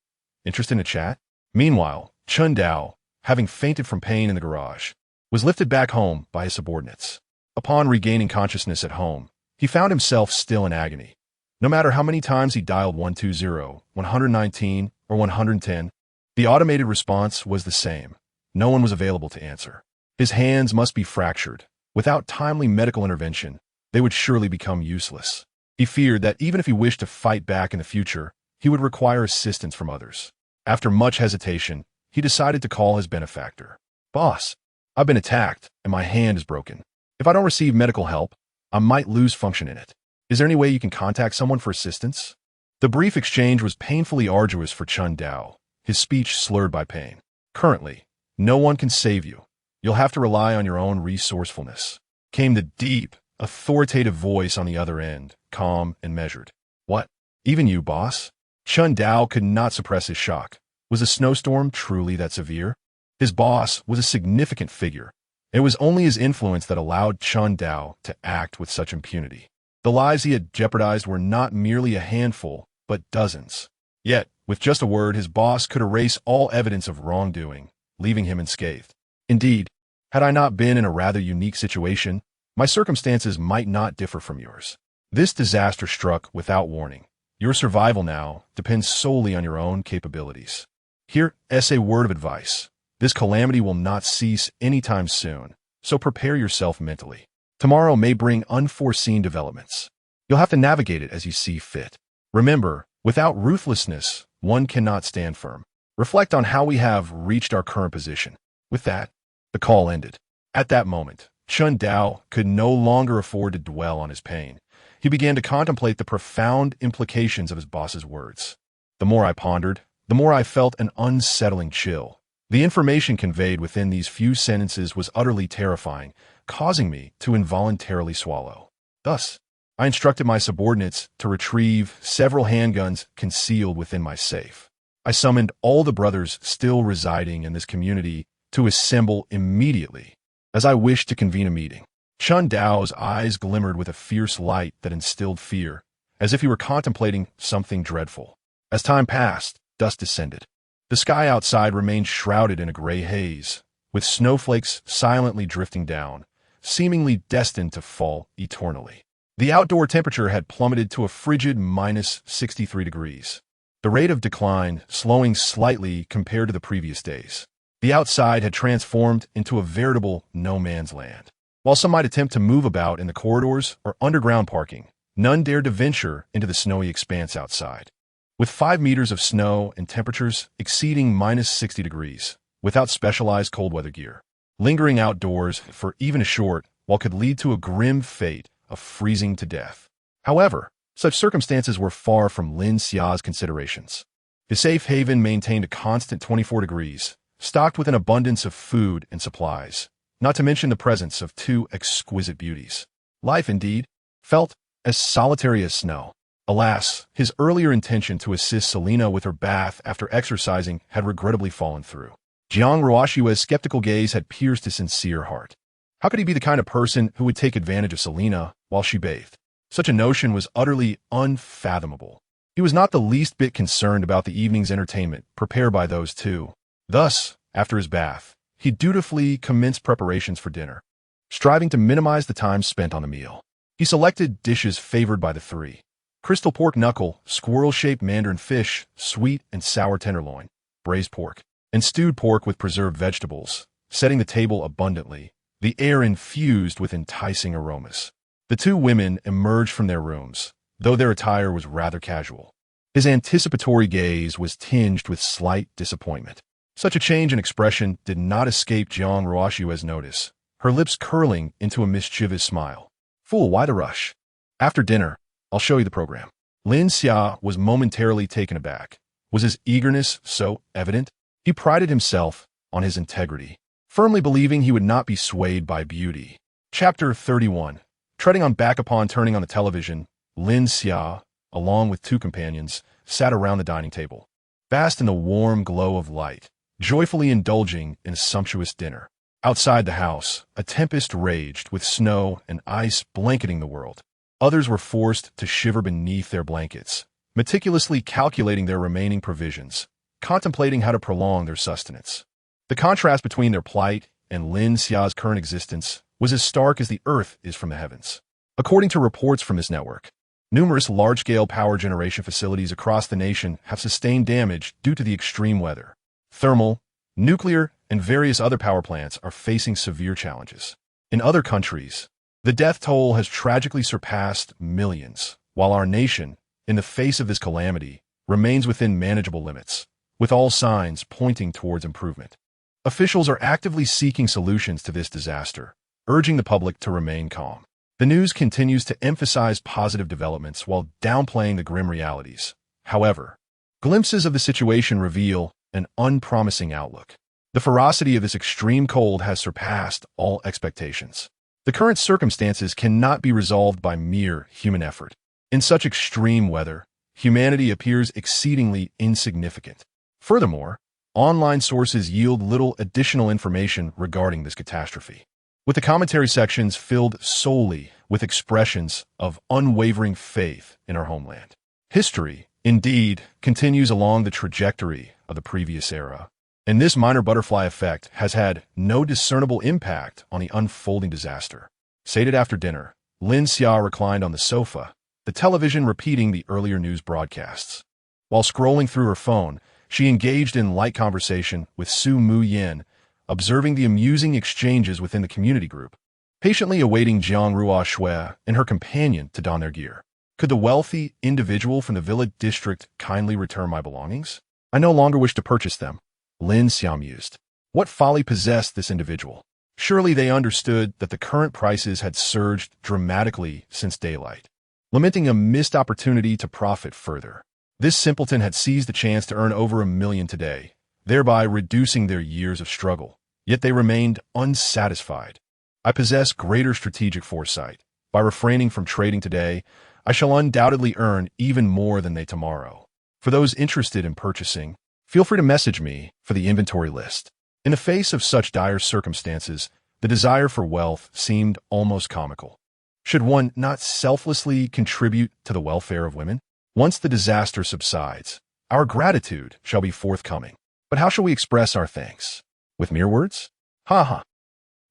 Interested in a chat? Meanwhile, Chundao, having fainted from pain in the garage, was lifted back home by his subordinates. Upon regaining consciousness at home, He found himself still in agony. No matter how many times he dialed 120, 119, or 110, the automated response was the same. No one was available to answer. His hands must be fractured. Without timely medical intervention, they would surely become useless. He feared that even if he wished to fight back in the future, he would require assistance from others. After much hesitation, he decided to call his benefactor. "Boss, I've been attacked, and my hand is broken. If I don't receive medical help, I might lose function in it. Is there any way you can contact someone for assistance?" The brief exchange was painfully arduous for Chun Dao, his speech slurred by pain. "Currently, no one can save you. You'll have to rely on your own resourcefulness," came the deep, authoritative voice on the other end, calm and measured. "What? Even you, boss?" Chun Dao could not suppress his shock. Was a snowstorm truly that severe? His boss was a significant figure. It was only his influence that allowed Chun Dao to act with such impunity. The lives he had jeopardized were not merely a handful, but dozens. Yet, with just a word, his boss could erase all evidence of wrongdoing, leaving him unscathed. "Indeed, had I not been in a rather unique situation, my circumstances might not differ from yours. This disaster struck without warning. Your survival now depends solely on your own capabilities. Here is a word of advice. This calamity will not cease anytime soon, so prepare yourself mentally. Tomorrow may bring unforeseen developments. You'll have to navigate it as you see fit. Remember, without ruthlessness, one cannot stand firm. Reflect on how we have reached our current position." With that, the call ended. At that moment, Chun Dao could no longer afford to dwell on his pain. He began to contemplate the profound implications of his boss's words. "The more I pondered, the more I felt an unsettling chill. The information conveyed within these few sentences was utterly terrifying, causing me to involuntarily swallow. Thus, I instructed my subordinates to retrieve several handguns concealed within my safe. I summoned all the brothers still residing in this community to assemble immediately, as I wished to convene a meeting." Chun Dao's eyes glimmered with a fierce light that instilled fear, as if he were contemplating something dreadful. As time passed, dusk descended. The sky outside remained shrouded in a gray haze, with snowflakes silently drifting down, seemingly destined to fall eternally. The outdoor temperature had plummeted to a frigid minus 63 degrees. The rate of decline slowing slightly compared to the previous days. The outside had transformed into a veritable no-man's land. While some might attempt to move about in the corridors or underground parking, none dared to venture into the snowy expanse outside. With 5 meters of snow and temperatures exceeding minus 60 degrees, without specialized cold weather gear, lingering outdoors for even a short while could lead to a grim fate of freezing to death. However, such circumstances were far from Lin Xia's considerations. His safe haven maintained a constant 24 degrees, stocked with an abundance of food and supplies, not to mention the presence of 2 exquisite beauties. Life, indeed, felt as solitary as snow. Alas, his earlier intention to assist Selena with her bath after exercising had regrettably fallen through. Jiang Ruoshua's skeptical gaze had pierced his sincere heart. How could he be the kind of person who would take advantage of Selena while she bathed? Such a notion was utterly unfathomable. He was not the least bit concerned about the evening's entertainment prepared by those two. Thus, after his bath, he dutifully commenced preparations for dinner, striving to minimize the time spent on the meal. He selected dishes favored by the 3. Crystal pork knuckle, squirrel-shaped mandarin fish, sweet and sour tenderloin, braised pork, and stewed pork with preserved vegetables, setting the table abundantly, the air infused with enticing aromas. The 2 women emerged from their rooms, though their attire was rather casual. His anticipatory gaze was tinged with slight disappointment. Such a change in expression did not escape Jiang Ruoshua's notice, her lips curling into a mischievous smile. "Fool, why the rush? After dinner, I'll show you the program." Lin Xia was momentarily taken aback. Was his eagerness so evident? He prided himself on his integrity, firmly believing he would not be swayed by beauty. Chapter 31. Treading on back upon turning on the television, Lin Xia, along with 2 companions, sat around the dining table, basked in the warm glow of light, joyfully indulging in a sumptuous dinner. Outside the house, a tempest raged with snow and ice blanketing the world. Others were forced to shiver beneath their blankets, meticulously calculating their remaining provisions, contemplating how to prolong their sustenance. The contrast between their plight and Lin Xia's current existence was as stark as the earth is from the heavens. According to reports from this network, numerous large-scale power generation facilities across the nation have sustained damage due to the extreme weather. Thermal, nuclear, and various other power plants are facing severe challenges. In other countries, the death toll has tragically surpassed millions, while our nation, in the face of this calamity, remains within manageable limits, with all signs pointing towards improvement. Officials are actively seeking solutions to this disaster, urging the public to remain calm. The news continues to emphasize positive developments while downplaying the grim realities. However, glimpses of the situation reveal an unpromising outlook. The ferocity of this extreme cold has surpassed all expectations. The current circumstances cannot be resolved by mere human effort. In such extreme weather, humanity appears exceedingly insignificant. Furthermore, online sources yield little additional information regarding this catastrophe, with the commentary sections filled solely with expressions of unwavering faith in our homeland. History, indeed, continues along the trajectory of the previous era, and this minor butterfly effect has had no discernible impact on the unfolding disaster. Sated after dinner, Lin Xia reclined on the sofa, the television repeating the earlier news broadcasts. While scrolling through her phone, she engaged in light conversation with Su Mu Yin, observing the amusing exchanges within the community group, patiently awaiting Jiang Rua Shui and her companion to don their gear. Could the wealthy individual from the Villa district kindly return my belongings? I no longer wish to purchase them. Lin Xia mused. What folly possessed this individual? Surely they understood that the current prices had surged dramatically since daylight, lamenting a missed opportunity to profit further. This simpleton had seized the chance to earn over $1 million today, thereby reducing their years of struggle. Yet they remained unsatisfied. I possess greater strategic foresight. By refraining from trading today, I shall undoubtedly earn even more than they tomorrow. For those interested in purchasing, feel free to message me for the inventory list. In the face of such dire circumstances, the desire for wealth seemed almost comical. Should one not selflessly contribute to the welfare of women? Once the disaster subsides, our gratitude shall be forthcoming. But how shall we express our thanks? With mere words? Ha.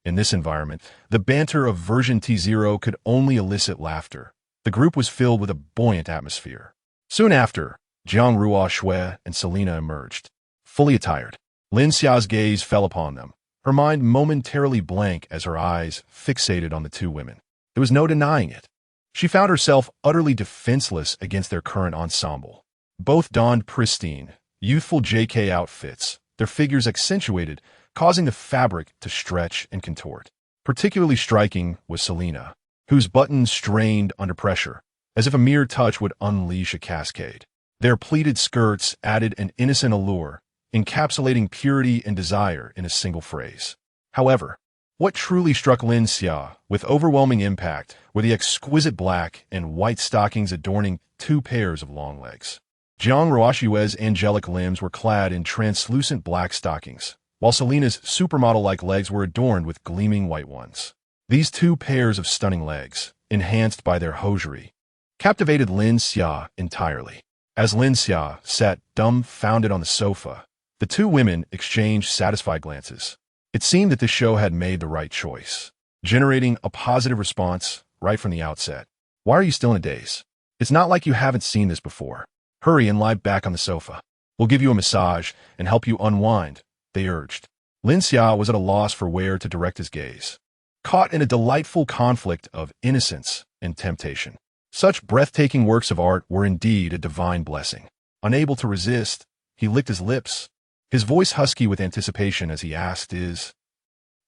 In this environment, the banter of version T0 could only elicit laughter. The group was filled with a buoyant atmosphere. Soon after, Jiang Rua Shui and Selina emerged, fully attired. Lin Xia's gaze fell upon them, her mind momentarily blank as her eyes fixated on the two women. There was no denying it. She found herself utterly defenseless against their current ensemble. Both donned pristine, youthful JK outfits, their figures accentuated, causing the fabric to stretch and contort. Particularly striking was Selina, whose buttons strained under pressure, as if a mere touch would unleash a cascade. Their pleated skirts added an innocent allure, encapsulating purity and desire in a single phrase. However, what truly struck Lin Xia with overwhelming impact were the exquisite black and white stockings adorning two pairs of long legs. Jiang Ruoshue's angelic limbs were clad in translucent black stockings, while Selina's supermodel-like legs were adorned with gleaming white ones. These two pairs of stunning legs, enhanced by their hosiery, captivated Lin Xia entirely. As Lin Xia sat dumbfounded on the sofa, the two women exchanged satisfied glances. It seemed that the show had made the right choice, generating a positive response right from the outset. Why are you still in a daze? It's not like you haven't seen this before. Hurry and lie back on the sofa. We'll give you a massage and help you unwind, they urged. Lin Xia was at a loss for where to direct his gaze, caught in a delightful conflict of innocence and temptation. Such breathtaking works of art were indeed a divine blessing. Unable to resist, he licked his lips, his voice husky with anticipation as he asked, Is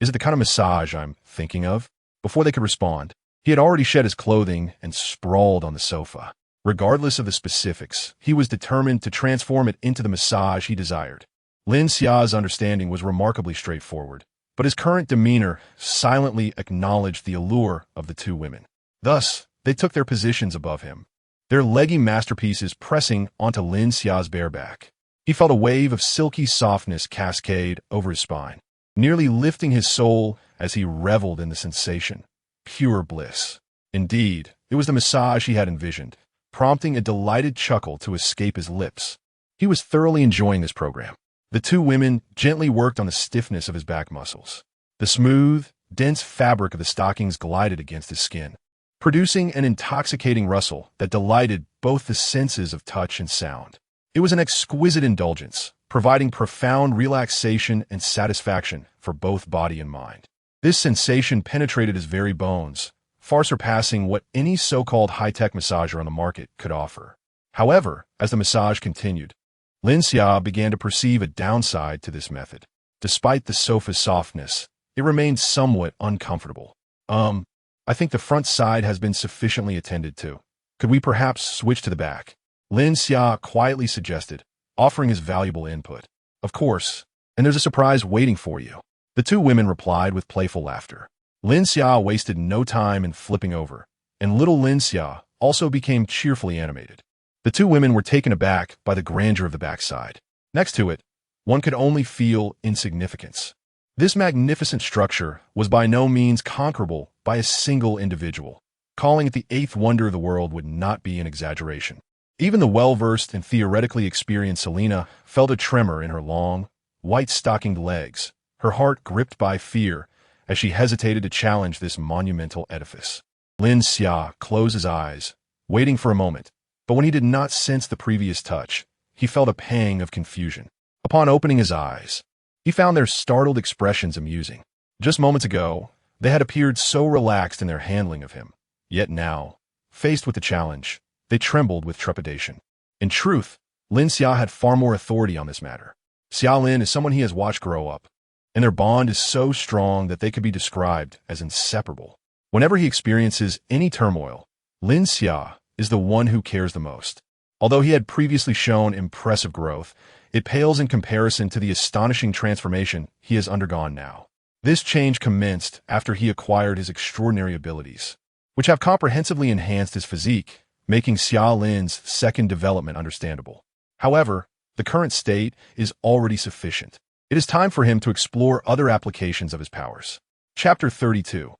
it the kind of massage I'm thinking of? Before they could respond, he had already shed his clothing and sprawled on the sofa. Regardless of the specifics, he was determined to transform it into the massage he desired. Lin Xia's understanding was remarkably straightforward, but his current demeanor silently acknowledged the allure of the two women. Thus, they took their positions above him, their leggy masterpieces pressing onto Lin Xia's bare back. He felt a wave of silky softness cascade over his spine, nearly lifting his soul as he reveled in the sensation. Pure bliss. Indeed, it was the massage he had envisioned, prompting a delighted chuckle to escape his lips. He was thoroughly enjoying this program. The two women gently worked on the stiffness of his back muscles. The smooth, dense fabric of the stockings glided against his skin, producing an intoxicating rustle that delighted both the senses of touch and sound. It was an exquisite indulgence, providing profound relaxation and satisfaction for both body and mind. This sensation penetrated his very bones, far surpassing what any so-called high-tech massager on the market could offer. However, as the massage continued, Lin Xia began to perceive a downside to this method. Despite the sofa's softness, it remained somewhat uncomfortable. I think the front side has been sufficiently attended to. Could we perhaps switch to the back? Lin Xia quietly suggested, offering his valuable input. Of course, and there's a surprise waiting for you. The two women replied with playful laughter. Lin Xia wasted no time in flipping over, and little Lin Xia also became cheerfully animated. The two women were taken aback by the grandeur of the backside. Next to it, one could only feel insignificance. This magnificent structure was by no means conquerable by a single individual. Calling it the eighth wonder of the world would not be an exaggeration. Even the well-versed and theoretically experienced Selena felt a tremor in her long, white-stockinged legs, her heart gripped by fear as she hesitated to challenge this monumental edifice. Lin Xia closed his eyes, waiting for a moment, but when he did not sense the previous touch, he felt a pang of confusion. Upon opening his eyes, he found their startled expressions amusing. Just moments ago, they had appeared so relaxed in their handling of him. Yet now, faced with the challenge, they trembled with trepidation. In truth, Lin Xia had far more authority on this matter. Xia Lin is someone he has watched grow up, and their bond is so strong that they could be described as inseparable. Whenever he experiences any turmoil, Lin Xia is the one who cares the most. Although he had previously shown impressive growth, it pales in comparison to the astonishing transformation he has undergone now. This change commenced after he acquired his extraordinary abilities, which have comprehensively enhanced his physique, making Xia Lin's second development understandable. However, the current state is already sufficient. It is time for him to explore other applications of his powers. Chapter 32.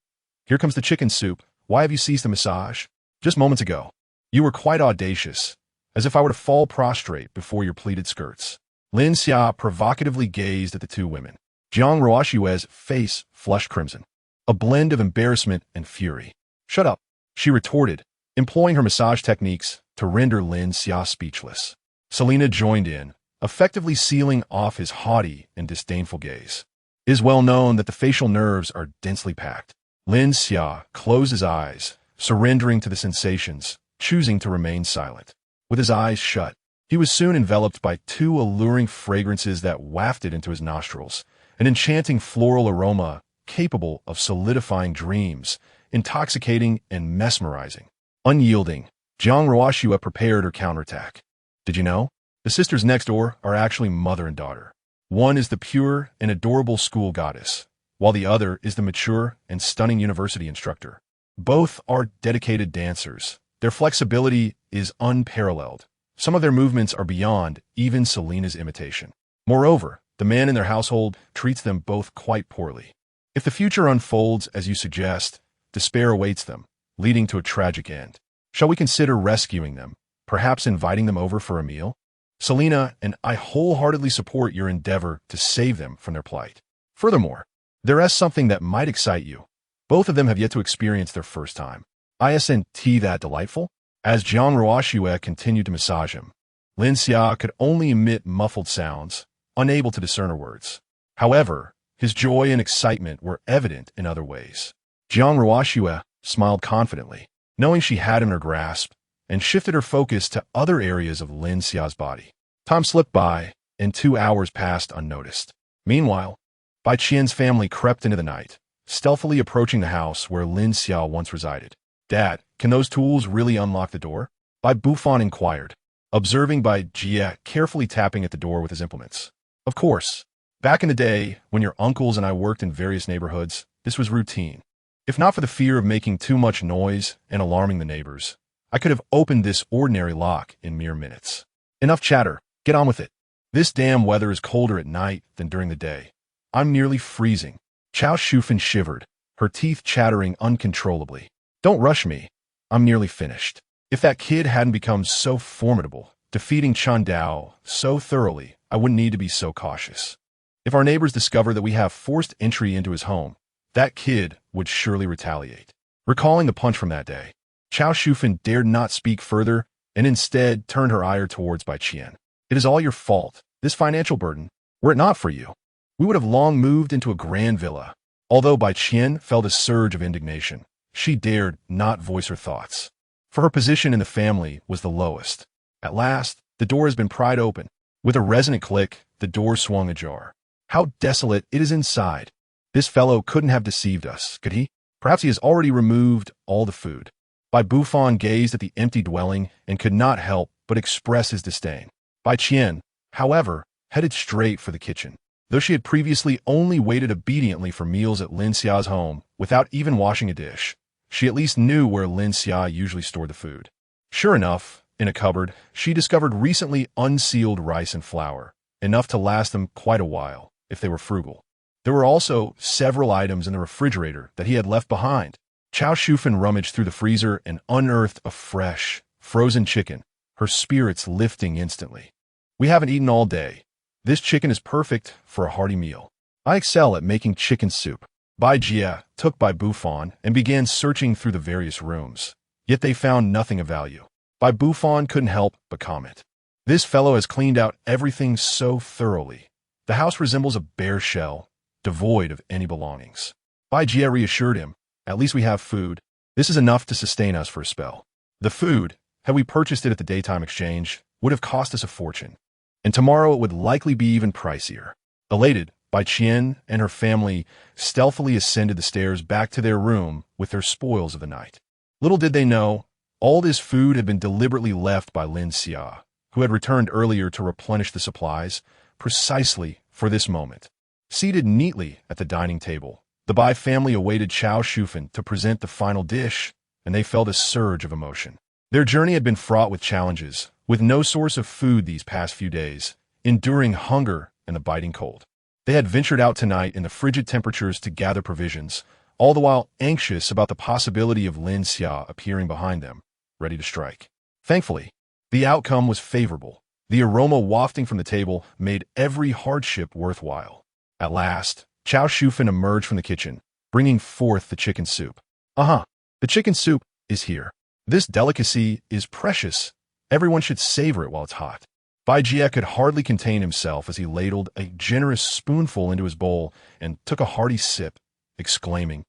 Here comes the chicken soup. Why have you ceased the massage? Just moments ago, you were quite audacious, as if I were to fall prostrate before your pleated skirts. Lin Xia provocatively gazed at the two women. Jiang Ruoxue's face flushed crimson, a blend of embarrassment and fury. Shut up, she retorted, employing her massage techniques to render Lin Xia speechless. Selena joined in, effectively sealing off his haughty and disdainful gaze. It is well known that the facial nerves are densely packed. Lin Xia closed his eyes, surrendering to the sensations, choosing to remain silent. With his eyes shut, he was soon enveloped by two alluring fragrances that wafted into his nostrils, an enchanting floral aroma capable of solidifying dreams, intoxicating and mesmerizing. Unyielding, Jiang Ruoxue prepared her counterattack. Did you know? The sisters next door are actually mother and daughter. One is the pure and adorable school goddess, while the other is the mature and stunning university instructor. Both are dedicated dancers. Their flexibility is unparalleled. Some of their movements are beyond even Selena's imitation. Moreover, the man in their household treats them both quite poorly. If the future unfolds as you suggest, despair awaits them, leading to a tragic end. Shall we consider rescuing them, perhaps inviting them over for a meal? Selena and I wholeheartedly support your endeavor to save them from their plight. Furthermore, there is something that might excite you. Both of them have yet to experience their first time. Isn't that delightful? As Jiang Ruoxue continued to massage him, Lin Xia could only emit muffled sounds, unable to discern her words. However, his joy and excitement were evident in other ways. Jiang Ruoxue smiled confidently, knowing she had him in her grasp, and shifted her focus to other areas of Lin Xia's body. Time slipped by, and 2 hours passed unnoticed. Meanwhile, Bai Qian's family crept into the night, stealthily approaching the house where Lin Xia once resided. Dad, can those tools really unlock the door? Bai Buffon inquired, observing Bai Jie carefully tapping at the door with his implements. Of course. Back in the day, when your uncles and I worked in various neighborhoods, this was routine. If not for the fear of making too much noise and alarming the neighbors, I could have opened this ordinary lock in mere minutes. Enough chatter. Get on with it. This damn weather is colder at night than during the day. I'm nearly freezing. Chao Shufan shivered, her teeth chattering uncontrollably. Don't rush me. I'm nearly finished. If that kid hadn't become so formidable, defeating Chan Dao so thoroughly, I wouldn't need to be so cautious. If our neighbors discover that we have forced entry into his home, that kid would surely retaliate. Recalling the punch from that day, Chao Shufan dared not speak further and instead turned her ire towards Bai Qian. It is all your fault, this financial burden. Were it not for you, we would have long moved into a grand villa. Although Bai Qian felt a surge of indignation, she dared not voice her thoughts, for her position in the family was the lowest. At last, the door has been pried open. With a resonant click, the door swung ajar. How desolate it is inside. This fellow couldn't have deceived us, could he? Perhaps he has already removed all the food. Bai Bufan gazed at the empty dwelling and could not help but express his disdain. Bai Qian, however, headed straight for the kitchen. Though she had previously only waited obediently for meals at Lin Xia's home without even washing a dish, she at least knew where Lin Xia usually stored the food. Sure enough, in a cupboard, she discovered recently unsealed rice and flour, enough to last them quite a while, if they were frugal. There were also several items in the refrigerator that he had left behind. Chao Shufan rummaged through the freezer and unearthed a fresh, frozen chicken, her spirits lifting instantly. We haven't eaten all day. This chicken is perfect for a hearty meal. I excel at making chicken soup. Bai Jia took Bai Bufan and began searching through the various rooms. Yet they found nothing of value. Bai Bufan couldn't help but comment. This fellow has cleaned out everything so thoroughly. The house resembles a bare shell, devoid of any belongings. Bai Jia reassured him, at least we have food. This is enough to sustain us for a spell. The food, had we purchased it at the daytime exchange, would have cost us a fortune. And tomorrow it would likely be even pricier. Elated, Bai Qian and her family stealthily ascended the stairs back to their room with their spoils of the night. Little did they know, all this food had been deliberately left by Lin Xia, who had returned earlier to replenish the supplies, precisely for this moment. Seated neatly at the dining table, the Bai family awaited Chao Shufan to present the final dish, and they felt a surge of emotion. Their journey had been fraught with challenges, with no source of food these past few days, enduring hunger and the biting cold. They had ventured out tonight in the frigid temperatures to gather provisions, all the while anxious about the possibility of Lin Xia appearing behind them, ready to strike. Thankfully, the outcome was favorable. The aroma wafting from the table made every hardship worthwhile. At last, Chao Shufan emerged from the kitchen, bringing forth the chicken soup. The chicken soup is here. This delicacy is precious. Everyone should savor it while it's hot. Bai Jia could hardly contain himself as he ladled a generous spoonful into his bowl and took a hearty sip, exclaiming,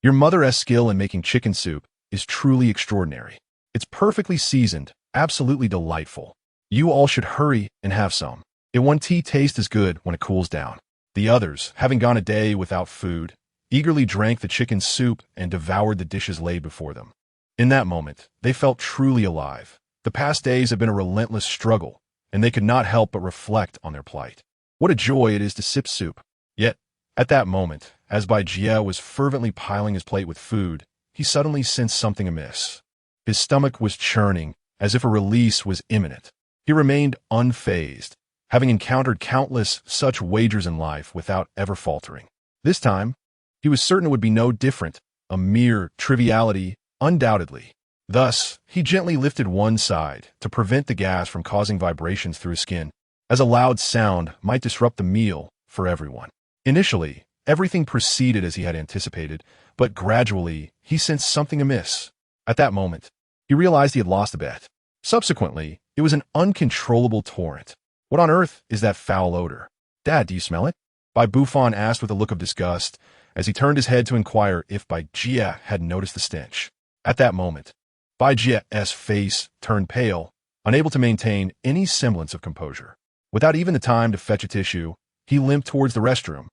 "Your mother's skill in making chicken soup is truly extraordinary. It's perfectly seasoned, absolutely delightful. You all should hurry and have some. It won't taste as good when it cools down." The others, having gone a day without food, eagerly drank the chicken soup and devoured the dishes laid before them. In that moment, they felt truly alive. The past days had been a relentless struggle, and they could not help but reflect on their plight. What a joy it is to sip soup. Yet, at that moment, as Bai Jia was fervently piling his plate with food, he suddenly sensed something amiss. His stomach was churning, as if a release was imminent. He remained unfazed, having encountered countless such wagers in life without ever faltering. This time, he was certain it would be no different, a mere triviality, undoubtedly. Thus, he gently lifted one side to prevent the gas from causing vibrations through his skin, as a loud sound might disrupt the meal for everyone. Initially, everything proceeded as he had anticipated, but gradually, he sensed something amiss. At that moment, he realized he had lost a bet. Subsequently, it was an uncontrollable torrent. "What on earth is that foul odor? Dad, do you smell it?" Bai Bufan asked with a look of disgust, as he turned his head to inquire if Bai Jia had noticed the stench. At that moment, Bai Jia's face turned pale, unable to maintain any semblance of composure. Without even the time to fetch a tissue, he limped towards the restroom.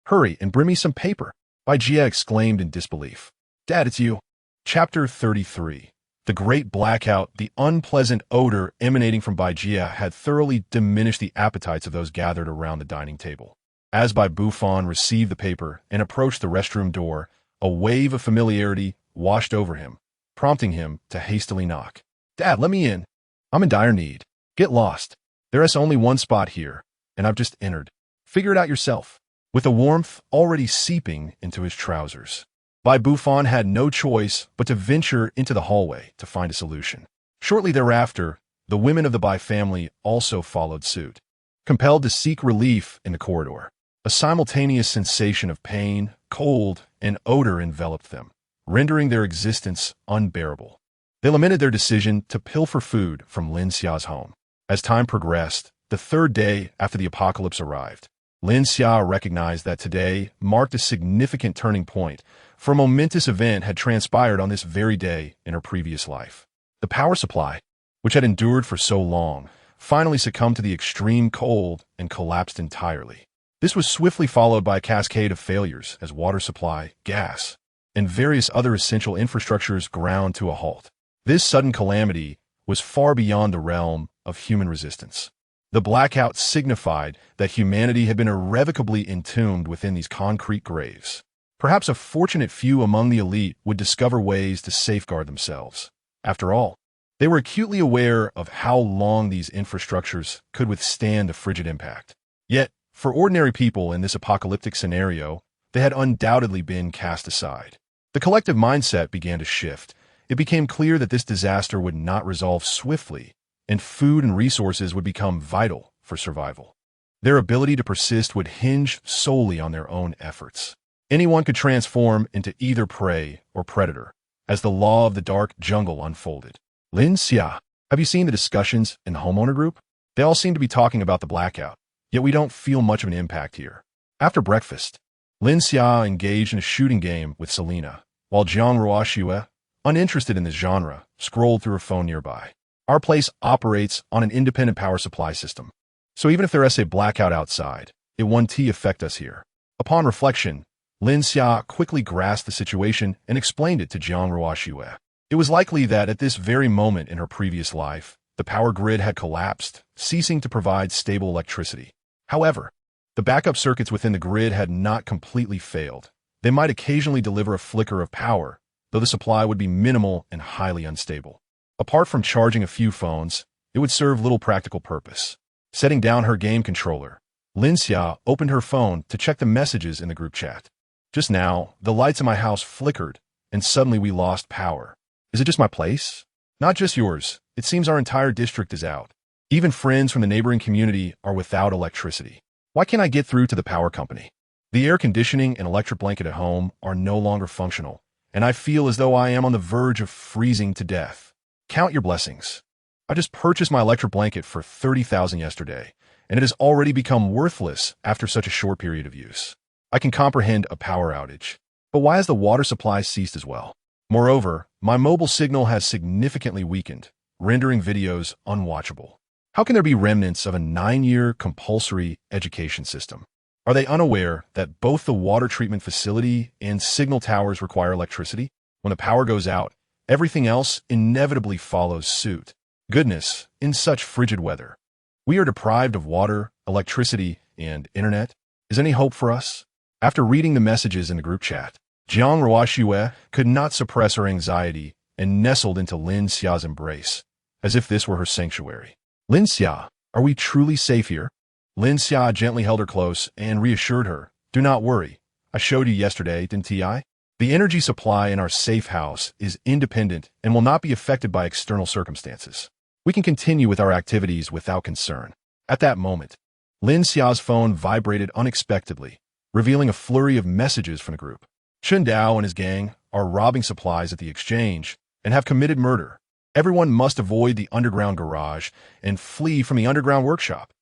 "Hurry and bring me some paper," Bai Jia exclaimed in disbelief. "Dad, it's you." Chapter 33. The great blackout, the unpleasant odor emanating from Bai Jia had thoroughly diminished the appetites of those gathered around the dining table. As Bai Bufan received the paper and approached the restroom door, a wave of familiarity washed over him, prompting him to hastily knock. "Dad, let me in. I'm in dire need. Get lost. There is only one spot here, and I've just entered. Figure it out yourself." With the warmth already seeping into his trousers, Bai Bufan had no choice but to venture into the hallway to find a solution. Shortly thereafter, the women of the Bai family also followed suit. Compelled to seek relief in the corridor, a simultaneous sensation of pain, cold, and odor enveloped them. rendering their existence unbearable. They lamented their decision to pilfer food from Lin Xia's home. As time progressed, the third day after the apocalypse arrived, Lin Xia recognized that today marked a significant turning point, for a momentous event had transpired on this very day in her previous life. The power supply, which had endured for so long, finally succumbed to the extreme cold and collapsed entirely. This was swiftly followed by a cascade of failures as water supply, gas, and various other essential infrastructures ground to a halt. This sudden calamity was far beyond the realm of human resistance. The blackout signified that humanity had been irrevocably entombed within these concrete graves. Perhaps a fortunate few among the elite would discover ways to safeguard themselves. After all, they were acutely aware of how long these infrastructures could withstand a frigid impact. Yet, for ordinary people in this apocalyptic scenario, they had undoubtedly been cast aside. The collective mindset began to shift. It became clear that this disaster would not resolve swiftly, and food and resources would become vital for survival. Their ability to persist would hinge solely on their own efforts. Anyone could transform into either prey or predator, as the law of the dark jungle unfolded. Lin Xia, have you seen the discussions in the homeowner group? They all seem to be talking about the blackout, yet we don't feel much of an impact here. After breakfast, Lin Xia engaged in a shooting game with Selena, while Jiang Ruoxue, uninterested in this genre, scrolled through her phone nearby. Our place operates on an independent power supply system, so even if there is a blackout outside, it won't affect us here. Upon reflection, Lin Xia quickly grasped the situation and explained it to Jiang Ruoxue. It was likely that at this very moment in her previous life, the power grid had collapsed, ceasing to provide stable electricity. However, the backup circuits within the grid had not completely failed. They might occasionally deliver a flicker of power, though the supply would be minimal and highly unstable. Apart from charging a few phones, it would serve little practical purpose. Setting down her game controller, Lin Xia opened her phone to check the messages in the group chat. Just now, the lights in my house flickered, and suddenly we lost power. Is it just my place? Not just yours. It seems our entire district is out. Even friends from the neighboring community are without electricity. Why can't I get through to the power company? The air conditioning and electric blanket at home are no longer functional, and I feel as though I am on the verge of freezing to death. Count your blessings. I just purchased my electric blanket for 30,000 yesterday, and it has already become worthless after such a short period of use. I can comprehend a power outage, but why has the water supply ceased as well? Moreover, my mobile signal has significantly weakened, rendering videos unwatchable. How can there be remnants of a 9-year compulsory education system? Are they unaware that both the water treatment facility and signal towers require electricity? When the power goes out, everything else inevitably follows suit. Goodness, in such frigid weather. We are deprived of water, electricity, and internet. Is any hope for us? After reading the messages in the group chat, Jiang Ruoxue could not suppress her anxiety and nestled into Lin Xia's embrace, as if this were her sanctuary. Lin Xia, are we truly safe here? Lin Xia gently held her close and reassured her. Do not worry. I showed you yesterday, didn't I? The energy supply in our safe house is independent and will not be affected by external circumstances. We can continue with our activities without concern. At that moment, Lin Xia's phone vibrated unexpectedly, revealing a flurry of messages from the group. Chun Dao and his gang are robbing supplies at the exchange and have committed murder. Everyone must avoid the underground garage and flee from the underground workshop.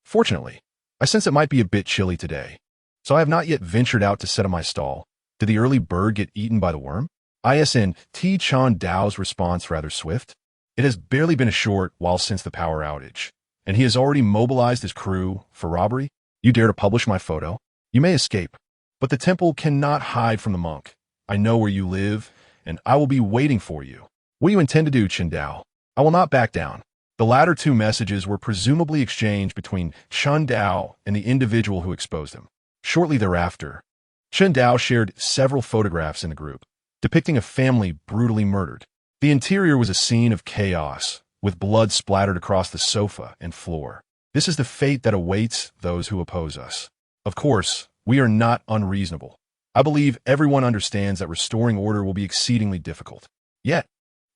Fortunately, I sense it might be a bit chilly today, so I have not yet ventured out to set up my stall. Did the early bird get eaten by the worm? ISN T. Chun Dao's response rather swift. It has barely been a short while since the power outage, and he has already mobilized his crew for robbery. You dare to publish my photo? You may escape, but the temple cannot hide from the monk. I know where you live, and I will be waiting for you. What do you intend to do, Chun Dao? I will not back down. The latter two messages were presumably exchanged between Chun Dao and the individual who exposed him. Shortly thereafter, Chun Dao shared several photographs in the group, depicting a family brutally murdered. The interior was a scene of chaos, with blood splattered across the sofa and floor. This is the fate that awaits those who oppose us. Of course, we are not unreasonable. I believe everyone understands that restoring order will be exceedingly difficult. Yet,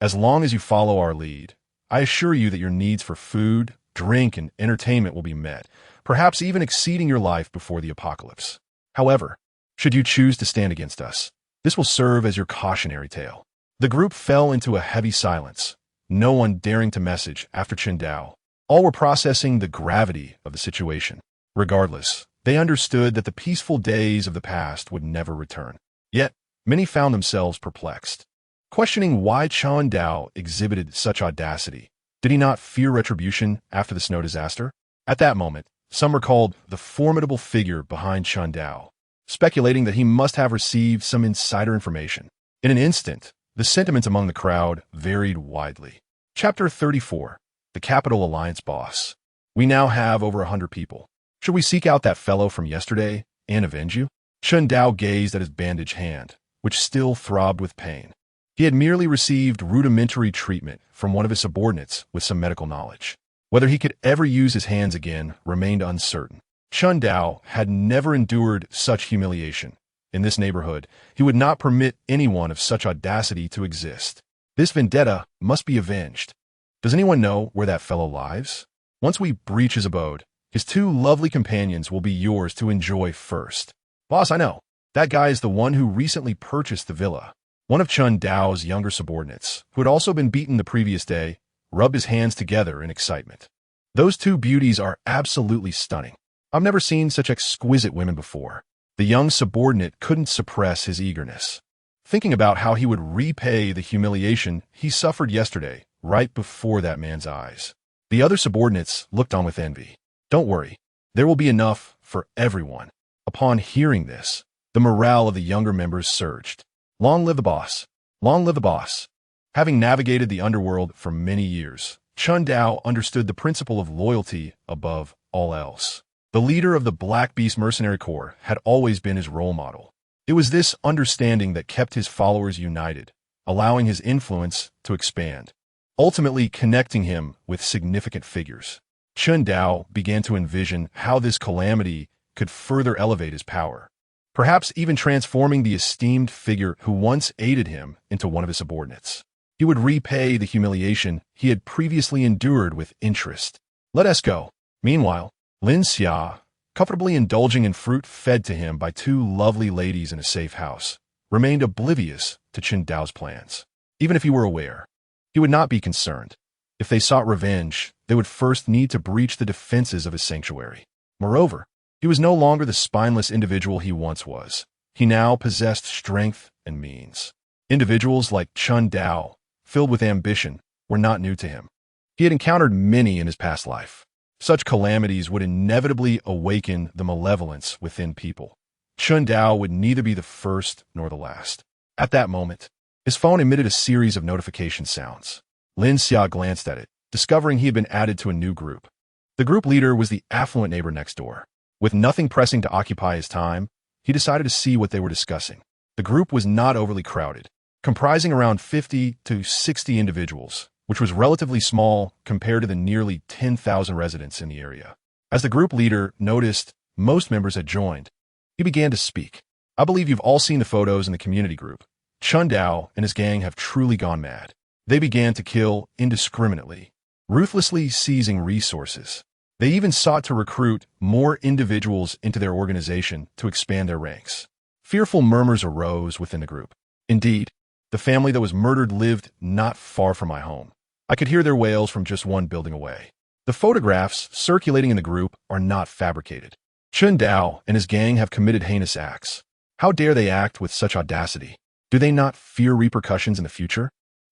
as long as you follow our lead, I assure you that your needs for food, drink, and entertainment will be met, perhaps even exceeding your life before the apocalypse. However, should you choose to stand against us, This will serve as your cautionary tale. The group fell into a heavy silence, no one daring to message after Qindao. All were processing the gravity of the situation. Regardless, they understood that the peaceful days of the past would never return. Yet, many found themselves perplexed, questioning why Qindao exhibited such audacity. Did he not fear retribution after the snow disaster? At that moment, some recalled the formidable figure behind Qindao, speculating that he must have received some insider information. In an instant, the sentiments among the crowd varied widely. Chapter 34. The Capital Alliance Boss. We now have over 100 people. Should we seek out that fellow from yesterday and avenge you? Qindao gazed at his bandaged hand, which still throbbed with pain. He had merely received rudimentary treatment from one of his subordinates with some medical knowledge. Whether he could ever use his hands again remained uncertain. Qindao had never endured such humiliation. In this neighborhood, he would not permit anyone of such audacity to exist. This vendetta must be avenged. Does anyone know where that fellow lies? Once we breach his abode, his two lovely companions will be yours to enjoy first. Boss, I know. That guy is the one who recently purchased the villa. One of Qindao's younger subordinates, who had also been beaten the previous day, rubbed his hands together in excitement. Those two beauties are absolutely stunning. I've never seen such exquisite women before. The young subordinate couldn't suppress his eagerness, thinking about how he would repay the humiliation he suffered yesterday right before that man's eyes. The other subordinates looked on with envy. Don't worry, there will be enough for everyone. Upon hearing this, the morale of the younger members surged. Long live the boss! Long live the boss! Having navigated the underworld for many years, Qindao understood the principle of loyalty above all else. The leader of the Black Beast Mercenary Corps had always been his role model. It was this understanding that kept his followers united, allowing his influence to expand, ultimately connecting him with significant figures. Qindao began to envision how this calamity could further elevate his power, perhaps even transforming the esteemed figure who once aided him into one of his subordinates. He would repay the humiliation he had previously endured with interest. Let us go. Meanwhile, Lin Xia, comfortably indulging in fruit fed to him by two lovely ladies in a safe house, remained oblivious to Qindao's plans. Even if he were aware, he would not be concerned. If they sought revenge, they would first need to breach the defenses of his sanctuary. Moreover, he was no longer the spineless individual he once was. He now possessed strength and means. Individuals like Qindao, filled with ambition, were not new to him. He had encountered many in his past life. Such calamities would inevitably awaken the malevolence within people. Qindao would neither be the first nor the last. At that moment, his phone emitted a series of notification sounds. Lin Xia glanced at it, discovering he had been added to a new group. The group leader was the affluent neighbor next door. With nothing pressing to occupy his time, he decided to see what they were discussing. The group was not overly crowded, comprising around 50 to 60 individuals, which was relatively small compared to the nearly 10,000 residents in the area. As the group leader noticed most members had joined, he began to speak. I believe you've all seen the photos in the community group. Qindao and his gang have truly gone mad. They began to kill indiscriminately, ruthlessly seizing resources. They even sought to recruit more individuals into their organization to expand their ranks. Fearful murmurs arose within the group. Indeed, the family that was murdered lived not far from my home. I could hear their wails from just one building away. The photographs circulating in the group are not fabricated. Qindao and his gang have committed heinous acts. How dare they act with such audacity? Do they not fear repercussions in the future?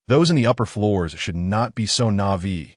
Those in the upper floors should not be so naive.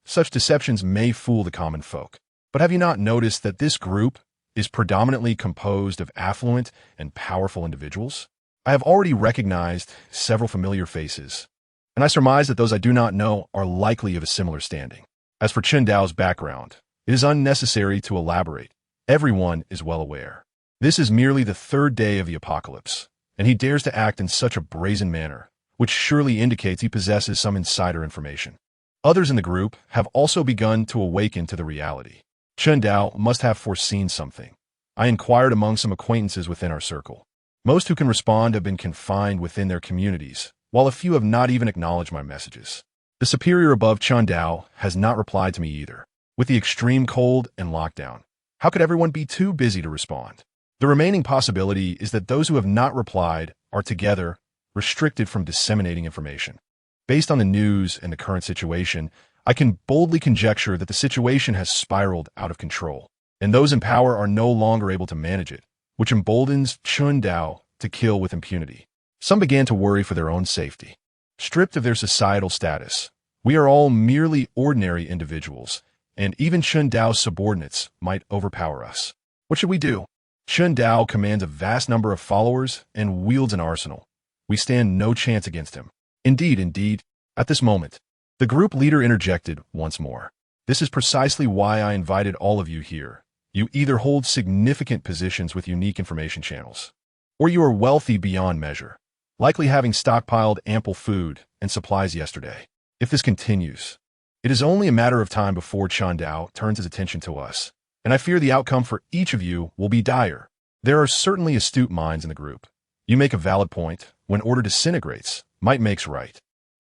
Such deceptions may fool the common folk. But have you not noticed that this group is predominantly composed of affluent and powerful individuals? I have already recognized several familiar faces, and I surmise that those I do not know are likely of a similar standing. As for Qindao's background, it is unnecessary to elaborate. Everyone is well aware. This is merely the third day of the apocalypse, and he dares to act in such a brazen manner, which surely indicates he possesses some insider information. Others in the group have also begun to awaken to the reality. Qindao must have foreseen something. I inquired among some acquaintances within our circle. Most who can respond have been confined within their communities, while a few have not even acknowledged my messages. The superior above Qindao has not replied to me either. With the extreme cold and lockdown, how could everyone be too busy to respond? The remaining possibility is that those who have not replied are together, restricted from disseminating information. Based on the news and the current situation, I can boldly conjecture that the situation has spiraled out of control, and those in power are no longer able to manage it, which emboldens Chun Dao to kill with impunity. Some began to worry for their own safety. Stripped of their societal status, we are all merely ordinary individuals, and even Chun Dao's subordinates might overpower us. What should we do? Chun Dao commands a vast number of followers and wields an arsenal. We stand no chance against him. Indeed, at this moment, the group leader interjected once more. This is precisely why I invited all of you here. You either hold significant positions with unique information channels, or you are wealthy beyond measure, likely having stockpiled ample food and supplies yesterday. If this continues, it is only a matter of time before Chun Dao turns his attention to us, and I fear the outcome for each of you will be dire. There are certainly astute minds in the group. You make a valid point. When order disintegrates, might makes right.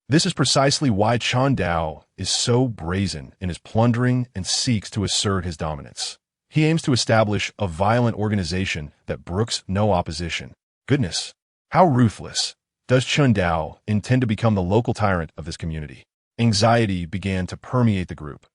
This is precisely why Chun Dao is so brazen in his plundering and seeks to assert his dominance. He aims to establish a violent organization that brooks no opposition. Goodness, how ruthless. Does Chun Dao intend to become the local tyrant of this community? Anxiety began to permeate the group.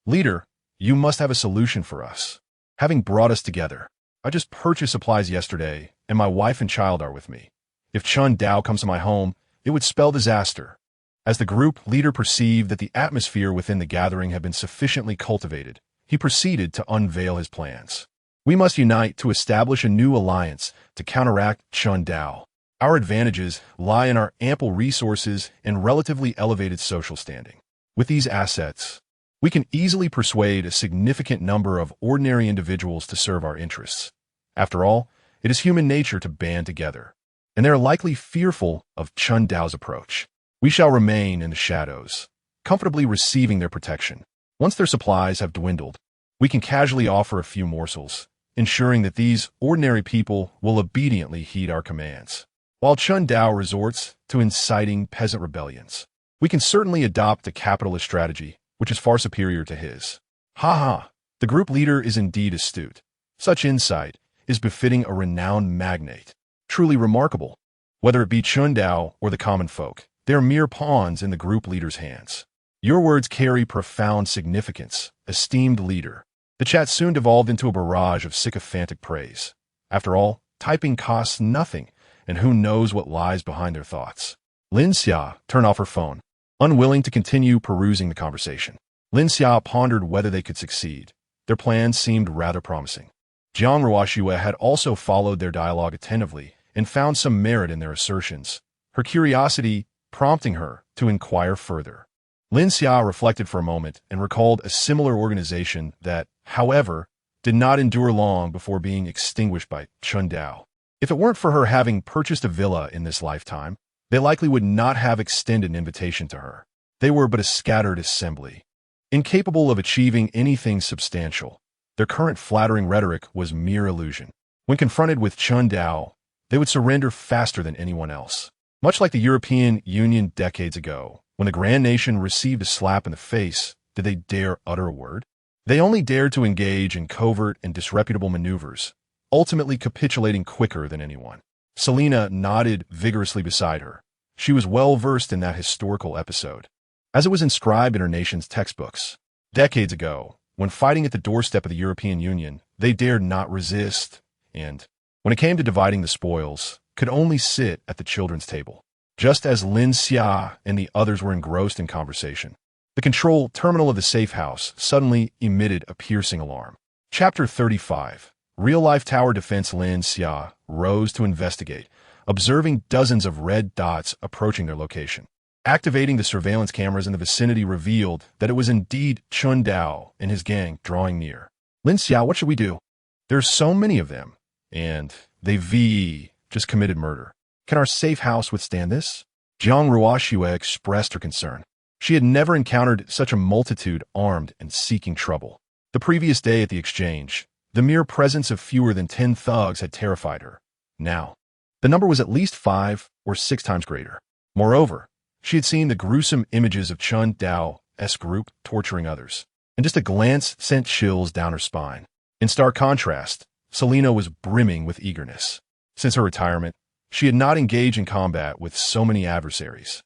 Leader, you must have a solution for us. Having brought us together, I just purchased supplies yesterday, and my wife and child are with me. If Chun Dao comes to my home, it would spell disaster. As the group leader perceived that the atmosphere within the gathering had been sufficiently cultivated, he proceeded to unveil his plans. We must unite to establish a new alliance to counteract Chun Dao. Our advantages lie in our ample resources and relatively elevated social standing. With these assets, we can easily persuade a significant number of ordinary individuals to serve our interests. After all, it is human nature to band together, and they are likely fearful of Chun Dao's approach. We shall remain in the shadows, comfortably receiving their protection. Once their supplies have dwindled, we can casually offer a few morsels, ensuring that these ordinary people will obediently heed our commands. While Chun Dao resorts to inciting peasant rebellions, we can certainly adopt a capitalist strategy which is far superior to his. The group leader is indeed astute. Such insight is befitting a renowned magnate. Truly remarkable. Whether it be Chun Dao or the common folk, they are mere pawns in the group leader's hands. Your words carry profound significance, esteemed leader. The chat soon devolved into a barrage of sycophantic praise. After all, typing costs nothing, and who knows what lies behind their thoughts. Lin Xia turned off her phone, unwilling to continue perusing the conversation. Lin Xia pondered whether they could succeed. Their plans seemed rather promising. Jiang Ruoxue had also followed their dialogue attentively and found some merit in their assertions, her curiosity prompting her to inquire further. Lin Xia reflected for a moment and recalled a similar organization that, however, did not endure long before being extinguished by Chun Dao. If it weren't for her having purchased a villa in this lifetime, they likely would not have extended an invitation to her. They were but a scattered assembly, incapable of achieving anything substantial. Their current flattering rhetoric was mere illusion. When confronted with Chun Dao, they would surrender faster than anyone else. Much like the European Union decades ago, when the Grand Nation received a slap in the face, did they dare utter a word? They only dared to engage in covert and disreputable maneuvers, ultimately capitulating quicker than anyone. Selena nodded vigorously beside her. She was well versed in that historical episode, as it was inscribed in her nation's textbooks. Decades ago, when fighting at the doorstep of the European Union, they dared not resist, and, when it came to dividing the spoils, could only sit at the children's table. Just as Lin Xia and the others were engrossed in conversation, the control terminal of the safe house suddenly emitted a piercing alarm. Chapter 35. Real-life tower defense. Lin Xia rose to investigate, observing dozens of red dots approaching their location. Activating the surveillance cameras in the vicinity revealed that it was indeed Chun Dao and his gang drawing near. Lin Xia, what should we do? There's so many of them, and they just committed murder. Can our safe house withstand this? Jiang Ruoxue expressed her concern. She had never encountered such a multitude armed and seeking trouble. The previous day at the exchange, the mere presence of fewer than 10 thugs had terrified her. Now, the number was at least 5 or 6 times greater. Moreover, she had seen the gruesome images of Chun Dao's group torturing others, and just a glance sent chills down her spine. In stark contrast, Selena was brimming with eagerness. Since her retirement, She had not engaged in combat with so many adversaries.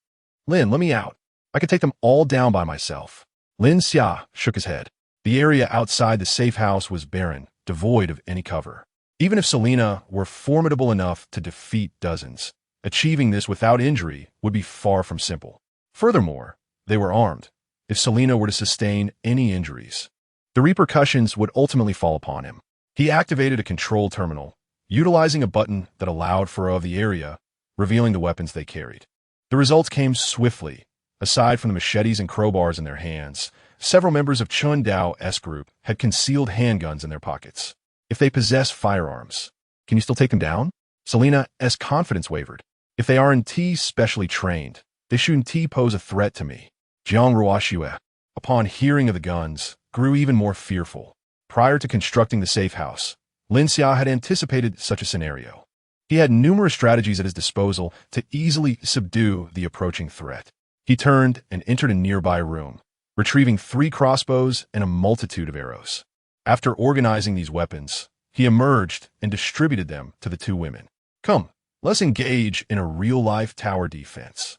Lin, let me out. I could take them all down by myself. Lin Xia shook his head. The area outside the safe house was barren, devoid of any cover. Even if Selena were formidable enough to defeat dozens, achieving this without injury would be far from simple. Furthermore, they were armed. If Selena were to sustain any injuries, the repercussions would ultimately fall upon him. He activated a control terminal, utilizing a button that allowed for of the area, revealing the weapons they carried. The results came swiftly. Aside from the machetes and crowbars in their hands, several members of Chun Dao's group had concealed handguns in their pockets. If they possess firearms, can you still take them down? Selena's confidence wavered. If they are indeed specially trained, they shouldn't pose a threat to me. Jiang Ruoxue, upon hearing of the guns, grew even more fearful. Prior to constructing the safe house, Lin Xia had anticipated such a scenario. He had numerous strategies at his disposal to easily subdue the approaching threat. He turned and entered a nearby room, retrieving 3 crossbows and a multitude of arrows. After organizing these weapons, he emerged and distributed them to the 2 women. Come, let's engage in a real-life tower defense.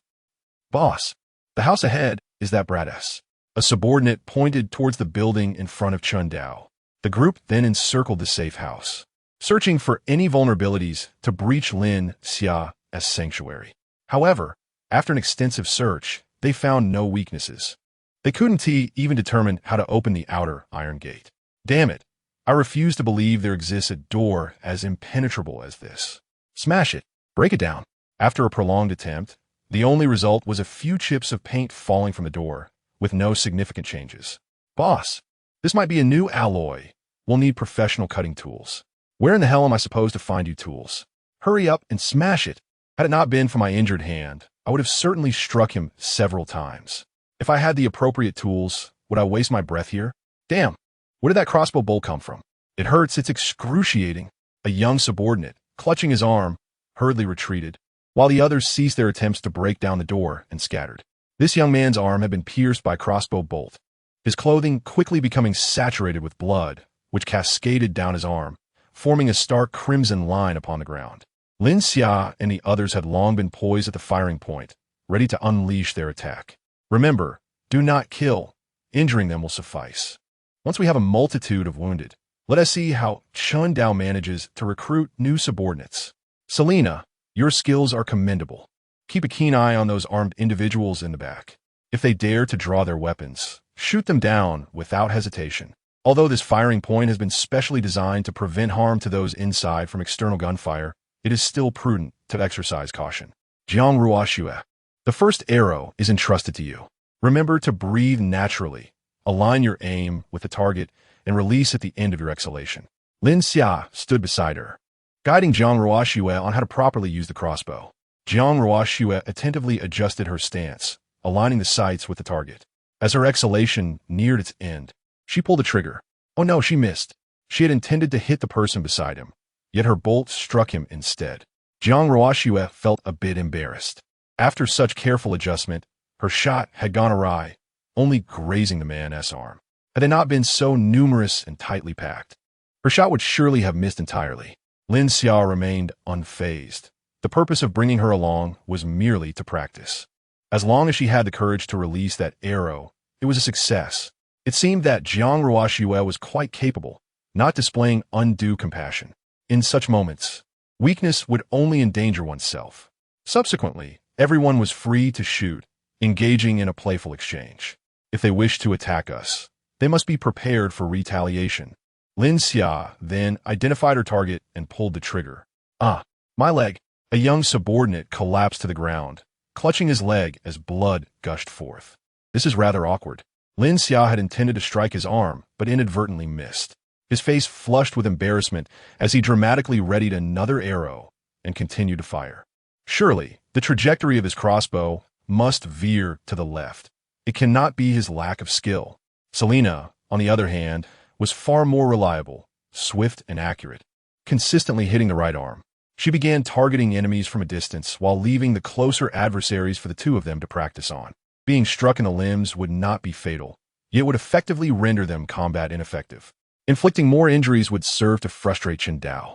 Boss, the house ahead is that brat-ass. A subordinate pointed towards the building in front of Chun Dao. The group then encircled the safe house, searching for any vulnerabilities to breach Lin Xia's sanctuary. However, after an extensive search, they found no weaknesses. They couldn't even determine how to open the outer iron gate. Damn it, I refuse to believe there exists a door as impenetrable as this. Smash it, break it down. After a prolonged attempt, the only result was a few chips of paint falling from the door, with no significant changes. Boss, this might be a new alloy. We'll need professional cutting tools. Where in the hell am I supposed to find you tools? Hurry up and smash it. Had it not been for my injured hand, I would have certainly struck him several times. If I had the appropriate tools, would I waste my breath here? Damn, where did that crossbow bolt come from? It hurts, it's excruciating. A young subordinate, clutching his arm, hurriedly retreated, while the others ceased their attempts to break down the door and scattered. This young man's arm had been pierced by a crossbow bolt, his clothing quickly becoming saturated with blood, which cascaded down his arm, forming a stark crimson line upon the ground. Lin Xia and the others had long been poised at the firing point, ready to unleash their attack. Remember, do not kill. Injuring them will suffice. Once we have a multitude of wounded, let us see how Chun Dao manages to recruit new subordinates. Selena, your skills are commendable. Keep a keen eye on those armed individuals in the back. If they dare to draw their weapons, shoot them down without hesitation. Although this firing point has been specially designed to prevent harm to those inside from external gunfire, it is still prudent to exercise caution. Jiang Ruoxue, the first arrow is entrusted to you. Remember to breathe naturally, align your aim with the target, and release at the end of your exhalation. Lin Xia stood beside her, guiding Jiang Ruoxue on how to properly use the crossbow. Jiang Ruoxue attentively adjusted her stance, aligning the sights with the target. As her exhalation neared its end, she pulled the trigger. Oh no, she missed. She had intended to hit the person beside him, yet her bolt struck him instead. Jiang Ruoxue felt a bit embarrassed. After such careful adjustment, her shot had gone awry, only grazing the man's arm. Had they not been so numerous and tightly packed, her shot would surely have missed entirely. Lin Xia remained unfazed. The purpose of bringing her along was merely to practice. As long as she had the courage to release that arrow, it was a success. It seemed that Jiang Ruoxue was quite capable, not displaying undue compassion. In such moments, weakness would only endanger oneself. Subsequently, everyone was free to shoot, engaging in a playful exchange. If they wished to attack us, they must be prepared for retaliation. Lin Xia then identified her target and pulled the trigger. Ah, my leg. A young subordinate collapsed to the ground, clutching his leg as blood gushed forth. This is rather awkward. Lin Xia had intended to strike his arm, but inadvertently missed. His face flushed with embarrassment as he dramatically readied another arrow and continued to fire. Surely, the trajectory of his crossbow must veer to the left. It cannot be his lack of skill. Selena, on the other hand, was far more reliable, swift and accurate, consistently hitting the right arm. She began targeting enemies from a distance while leaving the closer adversaries for the two of them to practice on. Being struck in the limbs would not be fatal, yet would effectively render them combat ineffective. Inflicting more injuries would serve to frustrate Chun Dao.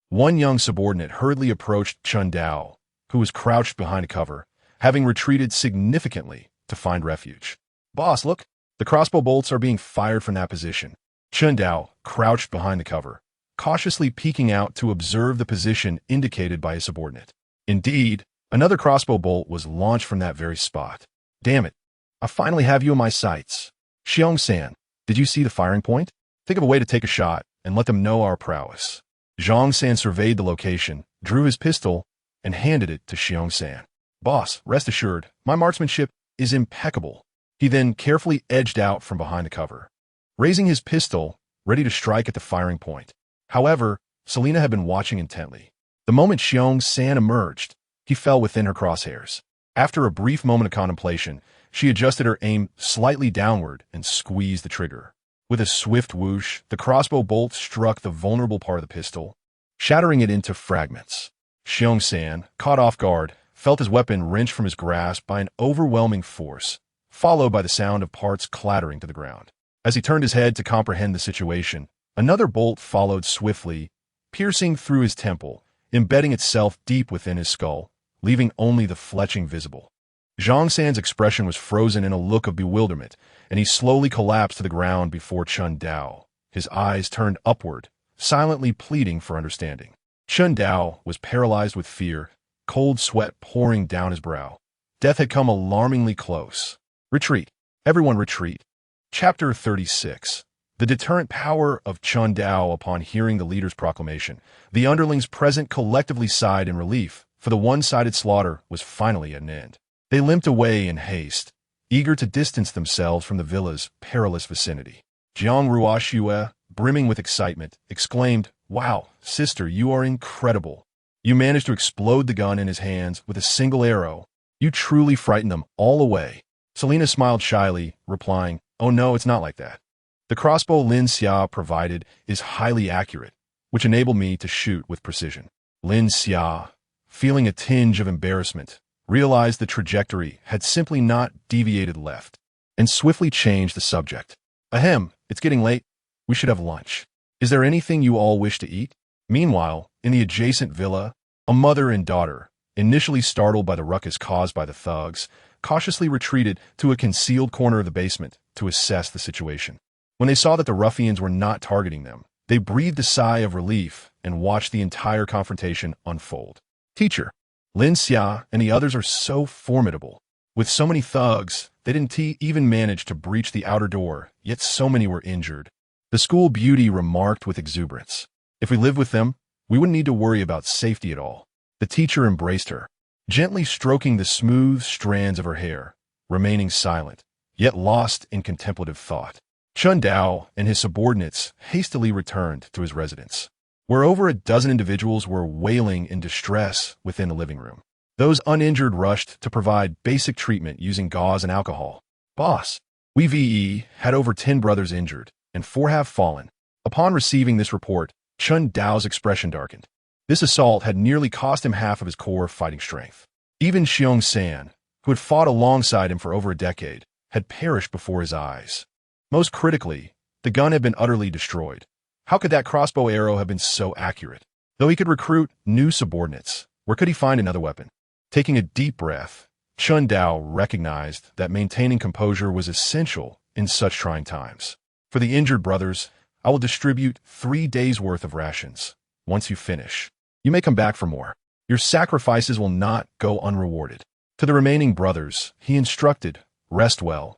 One young subordinate hurriedly approached Chun Dao, who was crouched behind a cover, having retreated significantly to find refuge. "Boss, look, the crossbow bolts are being fired from that position." Chun Dao crouched behind the cover, cautiously peeking out to observe the position indicated by his subordinate. Indeed, another crossbow bolt was launched from that very spot. "Damn it, I finally have you in my sights. Xiong-san, did you see the firing point? Think of a way to take a shot and let them know our prowess." Xiong-san surveyed the location, drew his pistol, and handed it to Xiong-san. "Boss, rest assured, my marksmanship is impeccable." He then carefully edged out from behind the cover, raising his pistol, ready to strike at the firing point. However, Selena had been watching intently. The moment Xiong-san emerged, he fell within her crosshairs. After a brief moment of contemplation, she adjusted her aim slightly downward and squeezed the trigger. With a swift whoosh, the crossbow bolt struck the vulnerable part of the pistol, shattering it into fragments. Xiong-san, caught off guard, felt his weapon wrenched from his grasp by an overwhelming force, followed by the sound of parts clattering to the ground. As he turned his head to comprehend the situation, another bolt followed swiftly, piercing through his temple, embedding itself deep within his skull, leaving only the fletching visible. Xiong-san's expression was frozen in a look of bewilderment, and he slowly collapsed to the ground before Chun Dao, his eyes turned upward, silently pleading for understanding. Chun Dao was paralyzed with fear, cold sweat pouring down his brow. Death had come alarmingly close. Retreat. Everyone retreat. Chapter 36. The deterrent power of Chun Dao upon hearing the leader's proclamation. The underlings present collectively sighed in relief, for the one-sided slaughter was finally at an end. They limped away in haste, eager to distance themselves from the villa's perilous vicinity. Jiang Ruoxue, brimming with excitement, exclaimed, "Wow, sister, you are incredible. You managed to explode the gun in his hands with a single arrow. You truly frightened them all away." Selena smiled shyly, replying, "Oh no, it's not like that. The crossbow Lin Xia provided is highly accurate, which enabled me to shoot with precision." Lin Xia, feeling a tinge of embarrassment, realized the trajectory had simply not deviated left, and swiftly changed the subject. "Ahem, it's getting late. We should have lunch. Is there anything you all wish to eat?" Meanwhile, in the adjacent villa, a mother and daughter, initially startled by the ruckus caused by the thugs, cautiously retreated to a concealed corner of the basement to assess the situation. When they saw that the ruffians were not targeting them, they breathed a sigh of relief and watched the entire confrontation unfold. "Teacher, Lin Xia and the others are so formidable. With so many thugs, they didn't even manage to breach the outer door, yet so many were injured." The school beauty remarked with exuberance. "If we lived with them, we wouldn't need to worry about safety at all." The teacher embraced her, gently stroking the smooth strands of her hair, remaining silent, yet lost in contemplative thought. Chun Dao and his subordinates hastily returned to his residence, where over a dozen individuals were wailing in distress within the living room. Those uninjured rushed to provide basic treatment using gauze and alcohol. "Boss, we had over 10 brothers injured, and 4 have fallen." Upon receiving this report, Chun Dao's expression darkened. This assault had nearly cost him half of his core fighting strength. Even Xiong-san, who had fought alongside him for over a decade, had perished before his eyes. Most critically, the gun had been utterly destroyed. How could that crossbow arrow have been so accurate? Though he could recruit new subordinates, where could he find another weapon? Taking a deep breath, Chun Dao recognized that maintaining composure was essential in such trying times. "For the injured brothers, I will distribute 3 days' worth of rations. Once you finish, you may come back for more. Your sacrifices will not go unrewarded." To the remaining brothers, he instructed, "Rest well.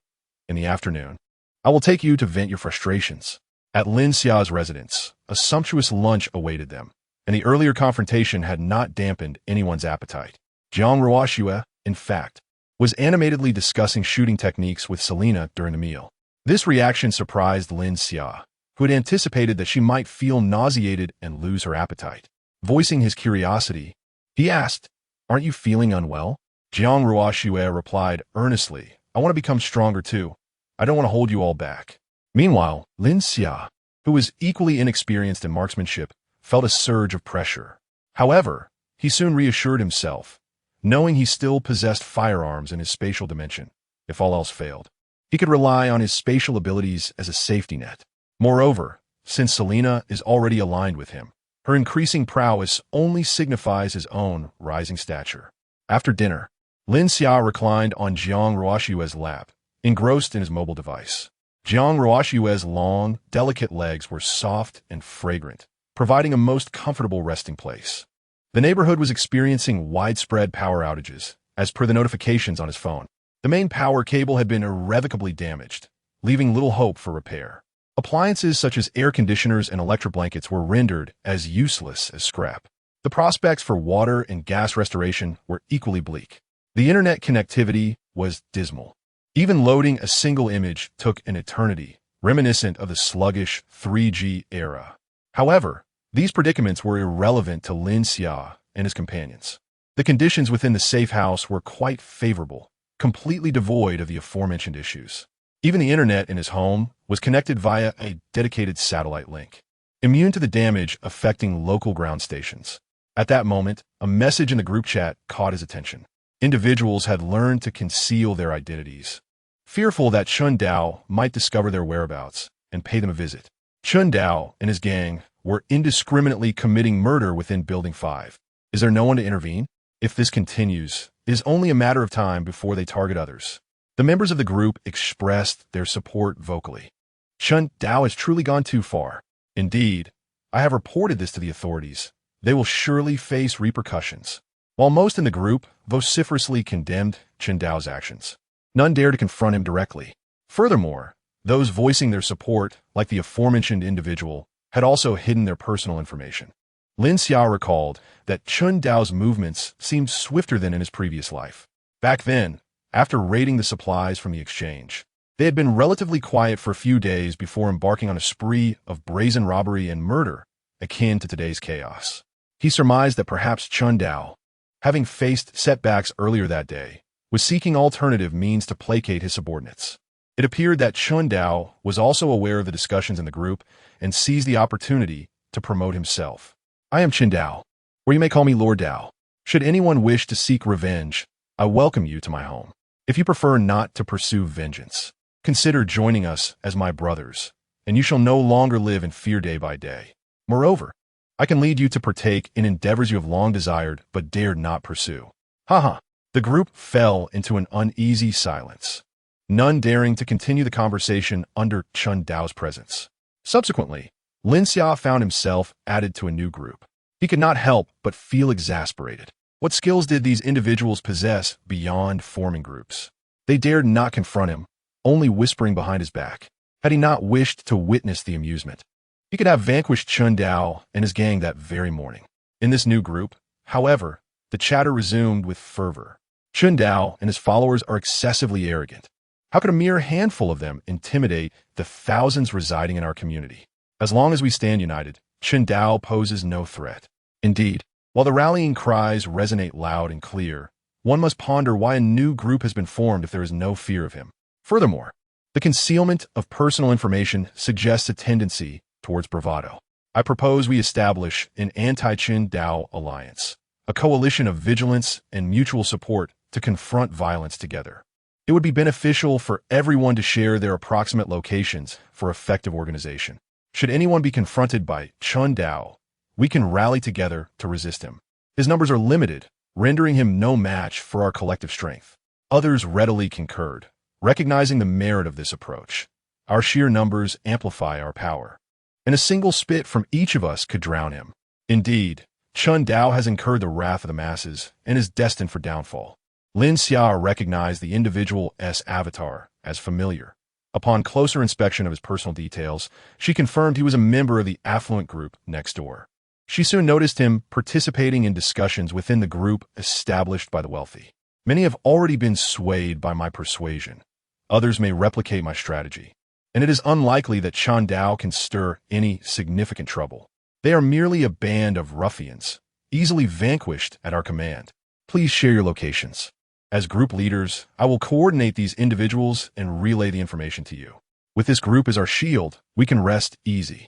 In the afternoon, I will take you to vent your frustrations." At Lin Xia's residence, a sumptuous lunch awaited them, and the earlier confrontation had not dampened anyone's appetite. Jiang Ruoxue, in fact, was animatedly discussing shooting techniques with Selena during the meal. This reaction surprised Lin Xia, who had anticipated that she might feel nauseated and lose her appetite. Voicing his curiosity, he asked, "Aren't you feeling unwell?" Jiang Ruoxue replied earnestly, "I want to become stronger too. I don't want to hold you all back." Meanwhile, Lin Xia, who was equally inexperienced in marksmanship, felt a surge of pressure. However, he soon reassured himself, knowing he still possessed firearms in his spatial dimension. If all else failed, he could rely on his spatial abilities as a safety net. Moreover, since Selena is already aligned with him, Her increasing prowess only signifies his own rising stature. After dinner, Lin Xia reclined on Jiang Ruoxue's lap, engrossed in his mobile device. Jiang Ruoxue's long, delicate legs were soft and fragrant, providing a most comfortable resting place. The neighborhood was experiencing widespread power outages, as per the notifications on his phone. The main power cable had been irrevocably damaged, leaving little hope for repair. Appliances such as air conditioners and electric blankets were rendered as useless as scrap. The prospects for water and gas restoration were equally bleak. The internet connectivity was dismal. Even loading a single image took an eternity, reminiscent of the sluggish 3G era. However, these predicaments were irrelevant to Lin Xia and his companions. The conditions within the safe house were quite favorable, completely devoid of the aforementioned issues. Even the internet in his home was connected via a dedicated satellite link, immune to the damage affecting local ground stations. At that moment, a message in the group chat caught his attention. Individuals had learned to conceal their identities, fearful that Chun Dao might discover their whereabouts and pay them a visit. Chun Dao and his gang were indiscriminately committing murder within Building 5. Is there no one to intervene? If this continues, it is only a matter of time before they target others. The members of the group expressed their support vocally. Chun Dao has truly gone too far. Indeed, I have reported this to the authorities. They will surely face repercussions. While most in the group vociferously condemned Chun Dao's actions, none dared to confront him directly. Furthermore, those voicing their support, like the aforementioned individual, had also hidden their personal information. Lin Xia recalled that Chun Dao's movements seemed swifter than in his previous life. Back then, after raiding the supplies from the exchange, they had been relatively quiet for a few days before embarking on a spree of brazen robbery and murder akin to today's chaos. He surmised that perhaps Chun Dao, having faced setbacks earlier that day, was seeking alternative means to placate his subordinates. It appeared that Chun Dao was also aware of the discussions in the group and seized the opportunity to promote himself. I am Chun Dao, or you may call me Lord Dao. Should anyone wish to seek revenge, I welcome you to my home. If you prefer not to pursue vengeance, consider joining us as my brothers, and you shall no longer live in fear day by day. Moreover, I can lead you to partake in endeavors you have long desired but dared not pursue. Haha. The group fell into an uneasy silence, none daring to continue the conversation under Chun Dao's presence. Subsequently, Lin Xia found himself added to a new group. He could not help but feel exasperated. What skills did these individuals possess beyond forming groups? They dared not confront him, only whispering behind his back. Had he not wished to witness the amusement, he could have vanquished Chun Dao and his gang that very morning. In this new group, however, the chatter resumed with fervor. Chun Dao and his followers are excessively arrogant. How could a mere handful of them intimidate the thousands residing in our community? As long as we stand united, Chun Dao poses no threat. Indeed, while the rallying cries resonate loud and clear, one must ponder why a new group has been formed if there is no fear of him. Furthermore, the concealment of personal information suggests a tendency towards bravado. I propose we establish an anti-Chun Dao alliance, a coalition of vigilance and mutual support to confront violence together. It would be beneficial for everyone to share their approximate locations for effective organization. Should anyone be confronted by Chun Dao, we can rally together to resist him. His numbers are limited, rendering him no match for our collective strength. Others readily concurred, recognizing the merit of this approach. Our sheer numbers amplify our power, and a single spit from each of us could drown him. Indeed, Chun Dao has incurred the wrath of the masses and is destined for downfall. Lin Xia recognized the individual's avatar as familiar. Upon closer inspection of his personal details, she confirmed he was a member of the affluent group next door. She soon noticed him participating in discussions within the group established by the wealthy. Many have already been swayed by my persuasion. Others may replicate my strategy, and it is unlikely that Chun Dao can stir any significant trouble. They are merely a band of ruffians, easily vanquished at our command. Please share your locations. As group leaders, I will coordinate these individuals and relay the information to you. With this group as our shield, we can rest easy.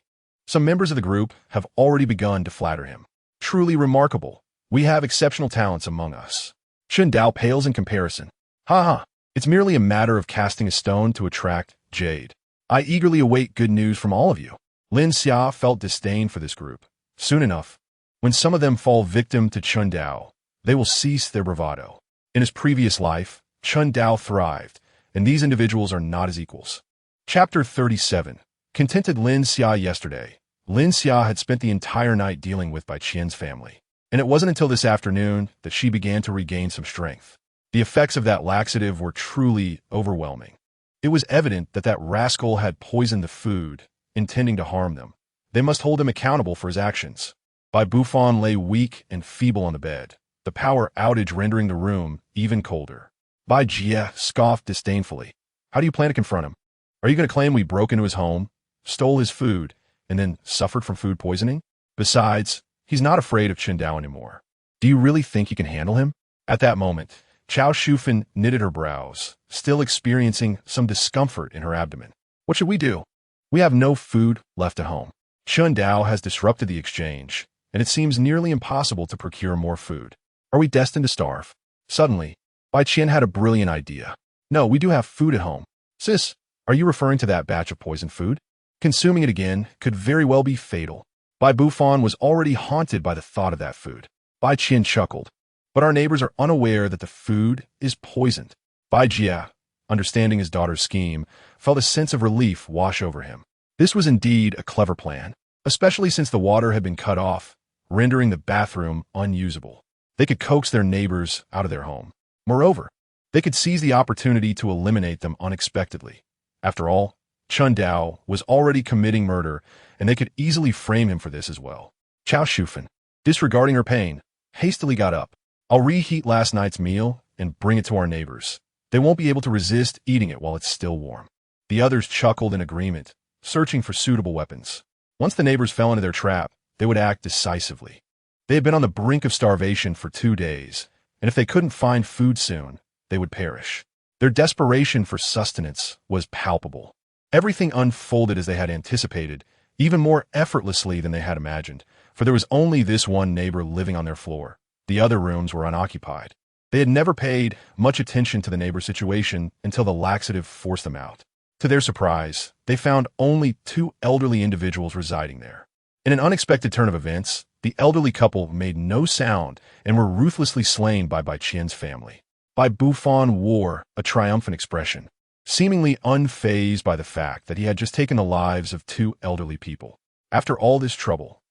Some members of the group have already begun to flatter him. Truly remarkable. We have exceptional talents among us. Chun Dao pales in comparison. Haha, it's merely a matter of casting a stone to attract jade. I eagerly await good news from all of you. Lin Xia felt disdain for this group, Soon enough, when some of them fall victim to Chun Dao, they will cease their bravado. In his previous life, Chun Dao thrived, and these individuals are not his equals. Chapter 37. Contented Lin Xia. Yesterday, Lin Xia had spent the entire night dealing with Bai Qian's family, and it wasn't until this afternoon that she began to regain some strength. The effects of that laxative were truly overwhelming. It was evident that that rascal had poisoned the food, intending to harm them. They must hold him accountable for his actions. Bai Bufan lay weak and feeble on the bed, the power outage rendering the room even colder. Bai Jie scoffed disdainfully. How do you plan to confront him? Are you going to claim we broke into his home, stole his food, and then suffered from food poisoning? Besides, he's not afraid of Chun Dao anymore. Do you really think you can handle him? At that moment, Chao Shufan knitted her brows, still experiencing some discomfort in her abdomen. What should we do? We have no food left at home. Chun Dao has disrupted the exchange, and it seems nearly impossible to procure more food. Are we destined to starve? Suddenly, Bai Qian had a brilliant idea. No, we do have food at home. Sis, are you referring to that batch of poisoned food? Consuming it again could very well be fatal. Bai Bufan was already haunted by the thought of that food. Bai Qian chuckled. But our neighbors are unaware that the food is poisoned. Bai Jie, understanding his daughter's scheme, felt a sense of relief wash over him. This was indeed a clever plan, especially since the water had been cut off, rendering the bathroom unusable. They could coax their neighbors out of their home. Moreover, they could seize the opportunity to eliminate them unexpectedly. After all, Chun Dao was already committing murder, and they could easily frame him for this as well. Chao Shufan, disregarding her pain, hastily got up. I'll reheat last night's meal and bring it to our neighbors. They won't be able to resist eating it while it's still warm. The others chuckled in agreement, searching for suitable weapons. Once the neighbors fell into their trap, they would act decisively. They had been on the brink of starvation for 2 days, and if they couldn't find food soon, they would perish. Their desperation for sustenance was palpable. Everything unfolded as they had anticipated, even more effortlessly than they had imagined, for there was only this one neighbor living on their floor. The other rooms were unoccupied. They had never paid much attention to the neighbor situation until the laxative forced them out. To their surprise, they found only 2 elderly individuals residing there. In an unexpected turn of events, the elderly couple made no sound and were ruthlessly slain by Bai Qian's family. Bai Bufan wore a triumphant expression, seemingly unfazed by the fact that he had just taken the lives of 2 elderly people. After all this trouble,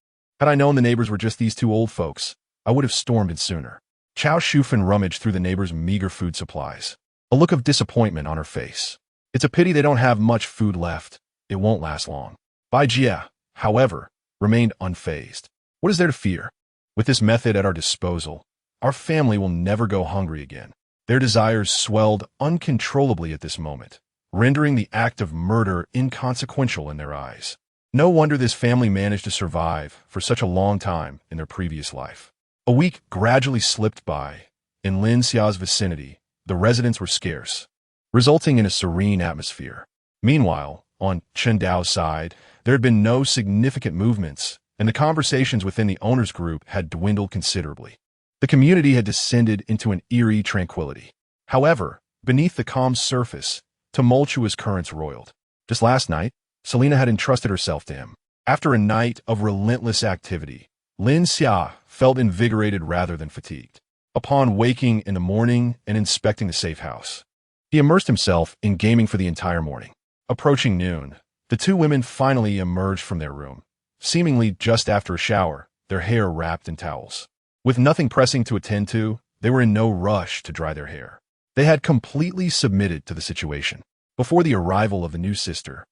had I known the neighbors were just these 2 old folks, I would have stormed in sooner. Chao Shufan rummaged through the neighbors' meager food supplies, a look of disappointment on her face. It's a pity they don't have much food left. It won't last long. Bai Jie, however, remained unfazed. What is there to fear? With this method at our disposal, our family will never go hungry again. Their desires swelled uncontrollably at this moment, rendering the act of murder inconsequential in their eyes. No wonder this family managed to survive for such a long time in their previous life. A week gradually slipped by. In Lin Xia's vicinity, the residents were scarce, resulting in a serene atmosphere. Meanwhile, on Chun Dao's side, there had been no significant movements, and the conversations within the owners' group had dwindled considerably. The community had descended into an eerie tranquility. However, beneath the calm surface, tumultuous currents roiled. Just last night, Selena had entrusted herself to him. After a night of relentless activity, Lin Xia felt invigorated rather than fatigued. Upon waking in the morning and inspecting the safe house, he immersed himself in gaming for the entire morning. Approaching noon, the 2 women finally emerged from their room, seemingly just after a shower, their hair wrapped in towels. With nothing pressing to attend to, they were in no rush to dry their hair. They had completely submitted to the situation. Before the arrival of the new sister,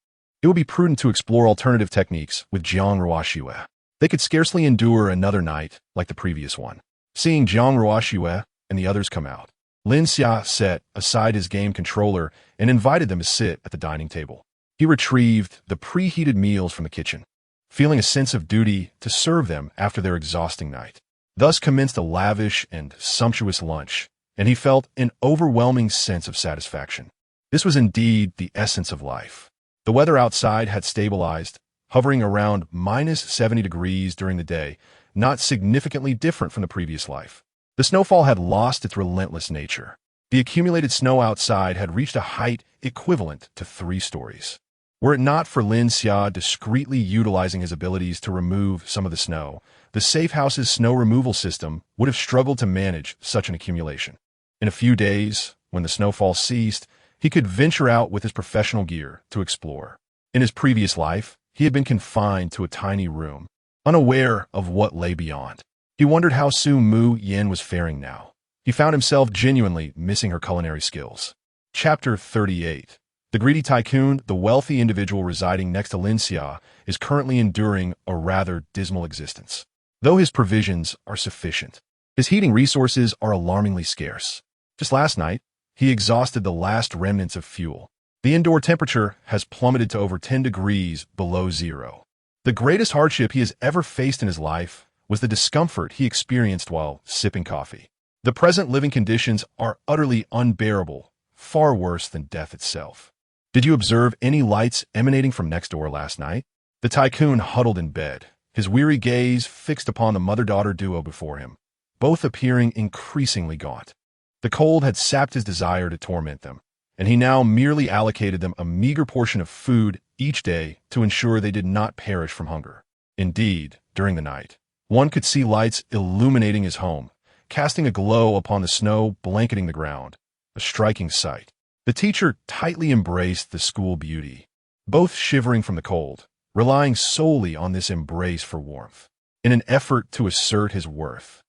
it would be prudent to explore alternative techniques with Jiang Ruoxue. They could scarcely endure another night like the previous one. Seeing Jiang Ruoxue and the others come out, Lin Xia set aside his game controller and invited them to sit at the dining table. He retrieved the preheated meals from the kitchen, feeling a sense of duty to serve them after their exhausting night. Thus commenced a lavish and sumptuous lunch, and he felt an overwhelming sense of satisfaction. This was indeed the essence of life. The weather outside had stabilized, hovering around -70 degrees during the day, not significantly different from the previous life. The snowfall had lost its relentless nature. The accumulated snow outside had reached a height equivalent to 3 stories. Were it not for Lin Xia discreetly utilizing his abilities to remove some of the snow, the safe house's snow removal system would have struggled to manage such an accumulation. In a few days, when the snowfall ceased, he could venture out with his professional gear to explore. In his previous life, he had been confined to a tiny room, unaware of what lay beyond. He wondered how Su Mu Yin was faring now. He found himself genuinely missing her culinary skills. Chapter 38. The greedy tycoon, the wealthy individual residing next to Lin Xia, is currently enduring a rather dismal existence. Though his provisions are sufficient, his heating resources are alarmingly scarce. Just last night, he exhausted the last remnants of fuel. The indoor temperature has plummeted to over 10 degrees below zero. The greatest hardship he has ever faced in his life was the discomfort he experienced while sipping coffee. The present living conditions are utterly unbearable, far worse than death itself. Did you observe any lights emanating from next door last night? The tycoon huddled in bed, his weary gaze fixed upon the mother-daughter duo before him, both appearing increasingly gaunt. The cold had sapped his desire to torment them, and he now merely allocated them a meager portion of food each day to ensure they did not perish from hunger. Indeed, during the night, one could see lights illuminating his home, casting a glow upon the snow blanketing the ground, a striking sight. The teacher tightly embraced the school beauty, both shivering from the cold, relying solely on this embrace for warmth, in an effort to assert his worth.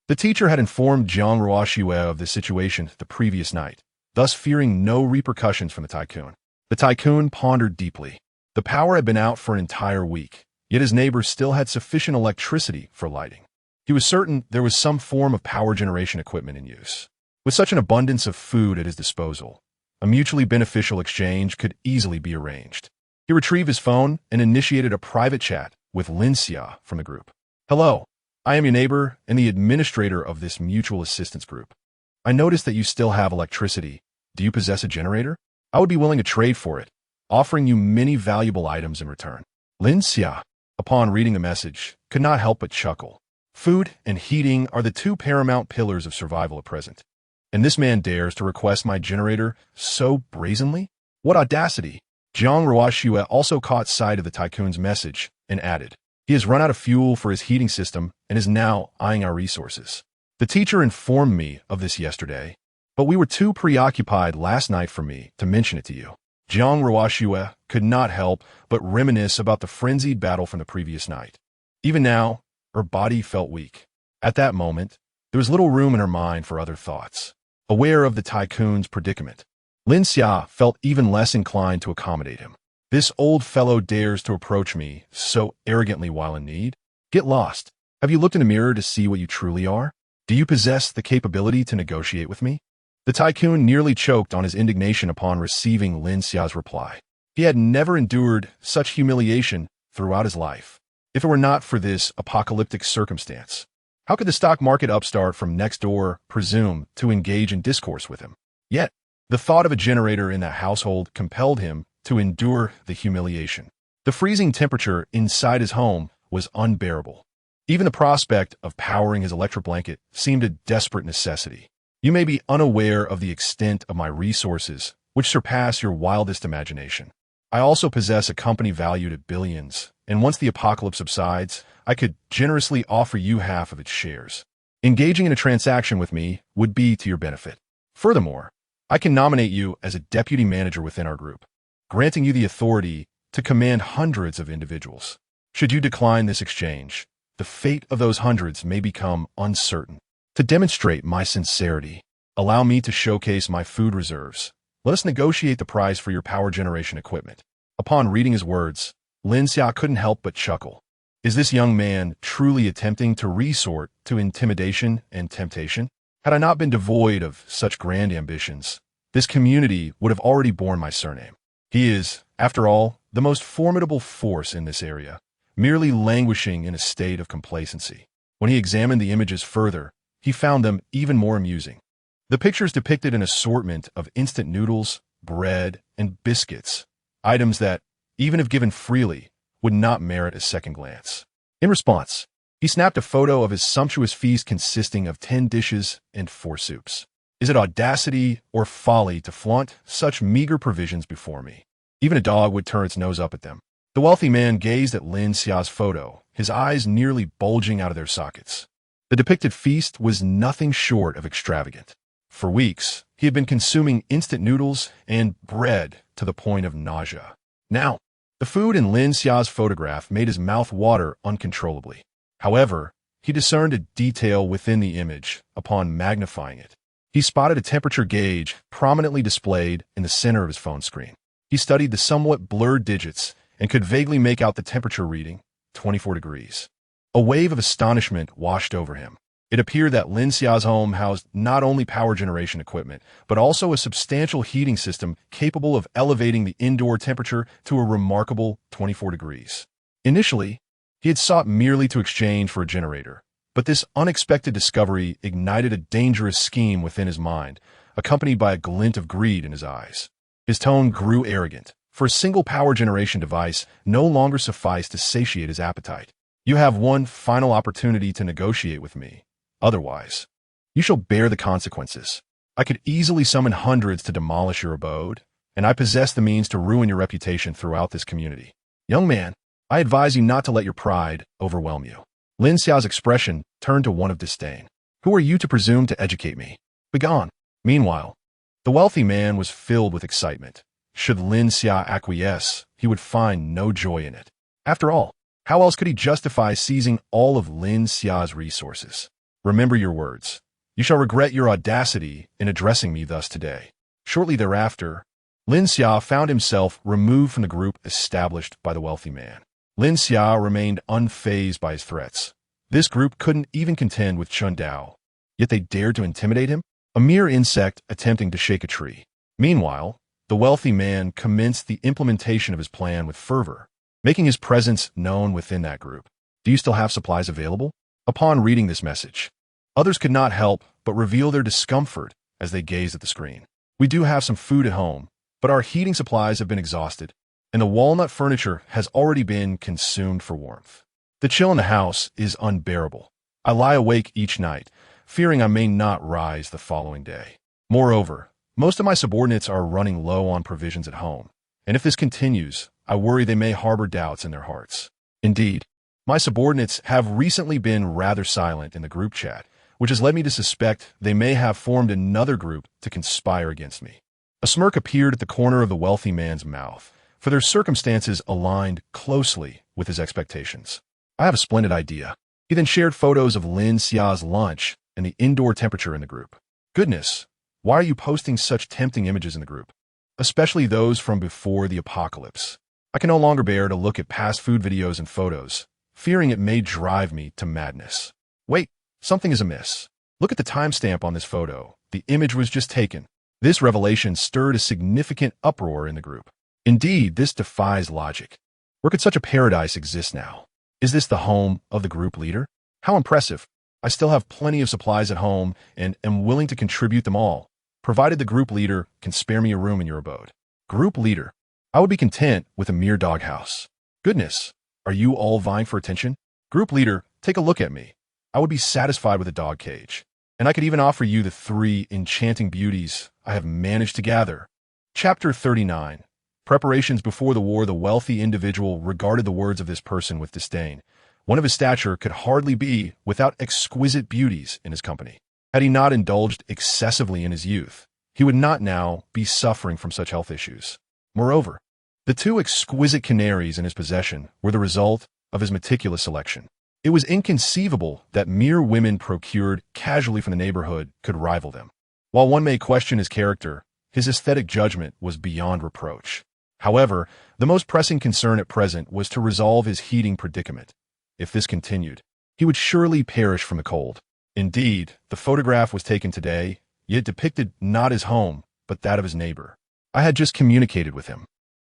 The teacher had informed Jiang Ruoxue of the situation the previous night, thus fearing no repercussions from the tycoon. The tycoon pondered deeply. The power had been out for an entire week, yet his neighbors still had sufficient electricity for lighting. He was certain there was some form of power generation equipment in use. With such an abundance of food at his disposal, a mutually beneficial exchange could easily be arranged. He retrieved his phone and initiated a private chat with Lin Xia from the group. Hello, I am your neighbor and the administrator of this mutual assistance group. I noticed that you still have electricity. Do you possess a generator? I would be willing to trade for it, offering you many valuable items in return. Lin Xia, upon reading the message, could not help but chuckle. Food and heating are the two paramount pillars of survival at present. And this man dares to request my generator so brazenly? What audacity! Jiang Ruoxue also caught sight of the tycoon's message and added, he has run out of fuel for his heating system and is now eyeing our resources. The teacher informed me of this yesterday, but we were too preoccupied last night for me to mention it to you. Jiang Ruoxue could not help but reminisce about the frenzied battle from the previous night. Even now, her body felt weak. At that moment, there was little room in her mind for other thoughts. Aware of the tycoon's predicament, Lin Xia felt even less inclined to accommodate him. This old fellow dares to approach me so arrogantly while in need? Get lost. Have you looked in a mirror to see what you truly are? Do you possess the capability to negotiate with me? The tycoon nearly choked on his indignation upon receiving Lin Xia's reply. He had never endured such humiliation throughout his life. If it were not for this apocalyptic circumstance, how could the stock market upstart from next door presume to engage in discourse with him? Yet, the thought of a generator in that household compelled him to endure the humiliation. The freezing temperature inside his home was unbearable. Even the prospect of powering his electric blanket seemed a desperate necessity. You may be unaware of the extent of my resources, which surpass your wildest imagination. I also possess a company valued at billions, and once the apocalypse subsides, I could generously offer you half of its shares. Engaging in a transaction with me would be to your benefit. Furthermore, I can nominate you as a deputy manager within our group, granting you the authority to command hundreds of individuals. Should you decline this exchange, the fate of those hundreds may become uncertain. To demonstrate my sincerity, allow me to showcase my food reserves. Let us negotiate the price for your power generation equipment. Upon reading his words, Lin Xia couldn't help but chuckle. Is this young man truly attempting to resort to intimidation and temptation? Had I not been devoid of such grand ambitions, this community would have already borne my surname. He is, after all, the most formidable force in this area, merely languishing in a state of complacency. When he examined the images further, he found them even more amusing. The pictures depicted an assortment of instant noodles, bread, and biscuits, items that, even if given freely, would not merit a second glance. In response, he snapped a photo of his sumptuous feast consisting of 10 dishes and 4 soups. Is it audacity or folly to flaunt such meager provisions before me? Even a dog would turn its nose up at them. The wealthy man gazed at Lin Xia's photo, his eyes nearly bulging out of their sockets. The depicted feast was nothing short of extravagant. For weeks, he had been consuming instant noodles and bread to the point of nausea. Now, the food in Lin Xia's photograph made his mouth water uncontrollably. However, he discerned a detail within the image upon magnifying it. He spotted a temperature gauge prominently displayed in the center of his phone screen. He studied the somewhat blurred digits and could vaguely make out the temperature reading, 24 degrees. A wave of astonishment washed over him. It appeared that Lin Xia's home housed not only power generation equipment, but also a substantial heating system capable of elevating the indoor temperature to a remarkable 24 degrees. Initially, he had sought merely to exchange for a generator, but this unexpected discovery ignited a dangerous scheme within his mind, accompanied by a glint of greed in his eyes. His tone grew arrogant, for a single power generation device no longer sufficed to satiate his appetite. You have one final opportunity to negotiate with me. Otherwise, you shall bear the consequences. I could easily summon hundreds to demolish your abode, and I possess the means to ruin your reputation throughout this community. Young man, I advise you not to let your pride overwhelm you. Lin Xiao's expression turned to one of disdain. Who are you to presume to educate me? Begone. Meanwhile, the wealthy man was filled with excitement. Should Lin Xia acquiesce, he would find no joy in it. After all, how else could he justify seizing all of Lin Xia's resources? Remember your words. You shall regret your audacity in addressing me thus today. Shortly thereafter, Lin Xia found himself removed from the group established by the wealthy man. Lin Xia remained unfazed by his threats. This group couldn't even contend with Chun Dao, yet they dared to intimidate him, a mere insect attempting to shake a tree. Meanwhile, the wealthy man commenced the implementation of his plan with fervor, making his presence known within that group. Do you still have supplies available? Upon reading this message, others could not help but reveal their discomfort as they gazed at the screen. We do have some food at home, but our heating supplies have been exhausted, and the walnut furniture has already been consumed for warmth. The chill in the house is unbearable. I lie awake each night, fearing I may not rise the following day. Moreover, most of my subordinates are running low on provisions at home, and if this continues, I worry they may harbor doubts in their hearts. Indeed, my subordinates have recently been rather silent in the group chat, which has led me to suspect they may have formed another group to conspire against me. A smirk appeared at the corner of the wealthy man's mouth, for their circumstances aligned closely with his expectations. I have a splendid idea. He then shared photos of Lin Xia's lunch and the indoor temperature in the group. Goodness, why are you posting such tempting images in the group? Especially those from before the apocalypse. I can no longer bear to look at past food videos and photos, fearing it may drive me to madness. Wait, something is amiss. Look at the timestamp on this photo. The image was just taken. This revelation stirred a significant uproar in the group. Indeed, this defies logic. Where could such a paradise exist now? Is this the home of the group leader? How impressive. I still have plenty of supplies at home and am willing to contribute them all, provided the group leader can spare me a room in your abode. Group leader. I would be content with a mere doghouse. Goodness, are you all vying for attention? Group leader, take a look at me. I would be satisfied with a dog cage, and I could even offer you the 3 enchanting beauties I have managed to gather. Chapter 39. Preparations before the war. The wealthy individual regarded the words of this person with disdain. One of his stature could hardly be without exquisite beauties in his company. Had he not indulged excessively in his youth, he would not now be suffering from such health issues. Moreover, the 2 exquisite canaries in his possession were the result of his meticulous selection. It was inconceivable that mere women procured casually from the neighborhood could rival them. While one may question his character, his aesthetic judgment was beyond reproach. However, the most pressing concern at present was to resolve his heating predicament. If this continued, he would surely perish from the cold. Indeed, the photograph was taken today, yet depicted not his home, but that of his neighbor. I had just communicated with him.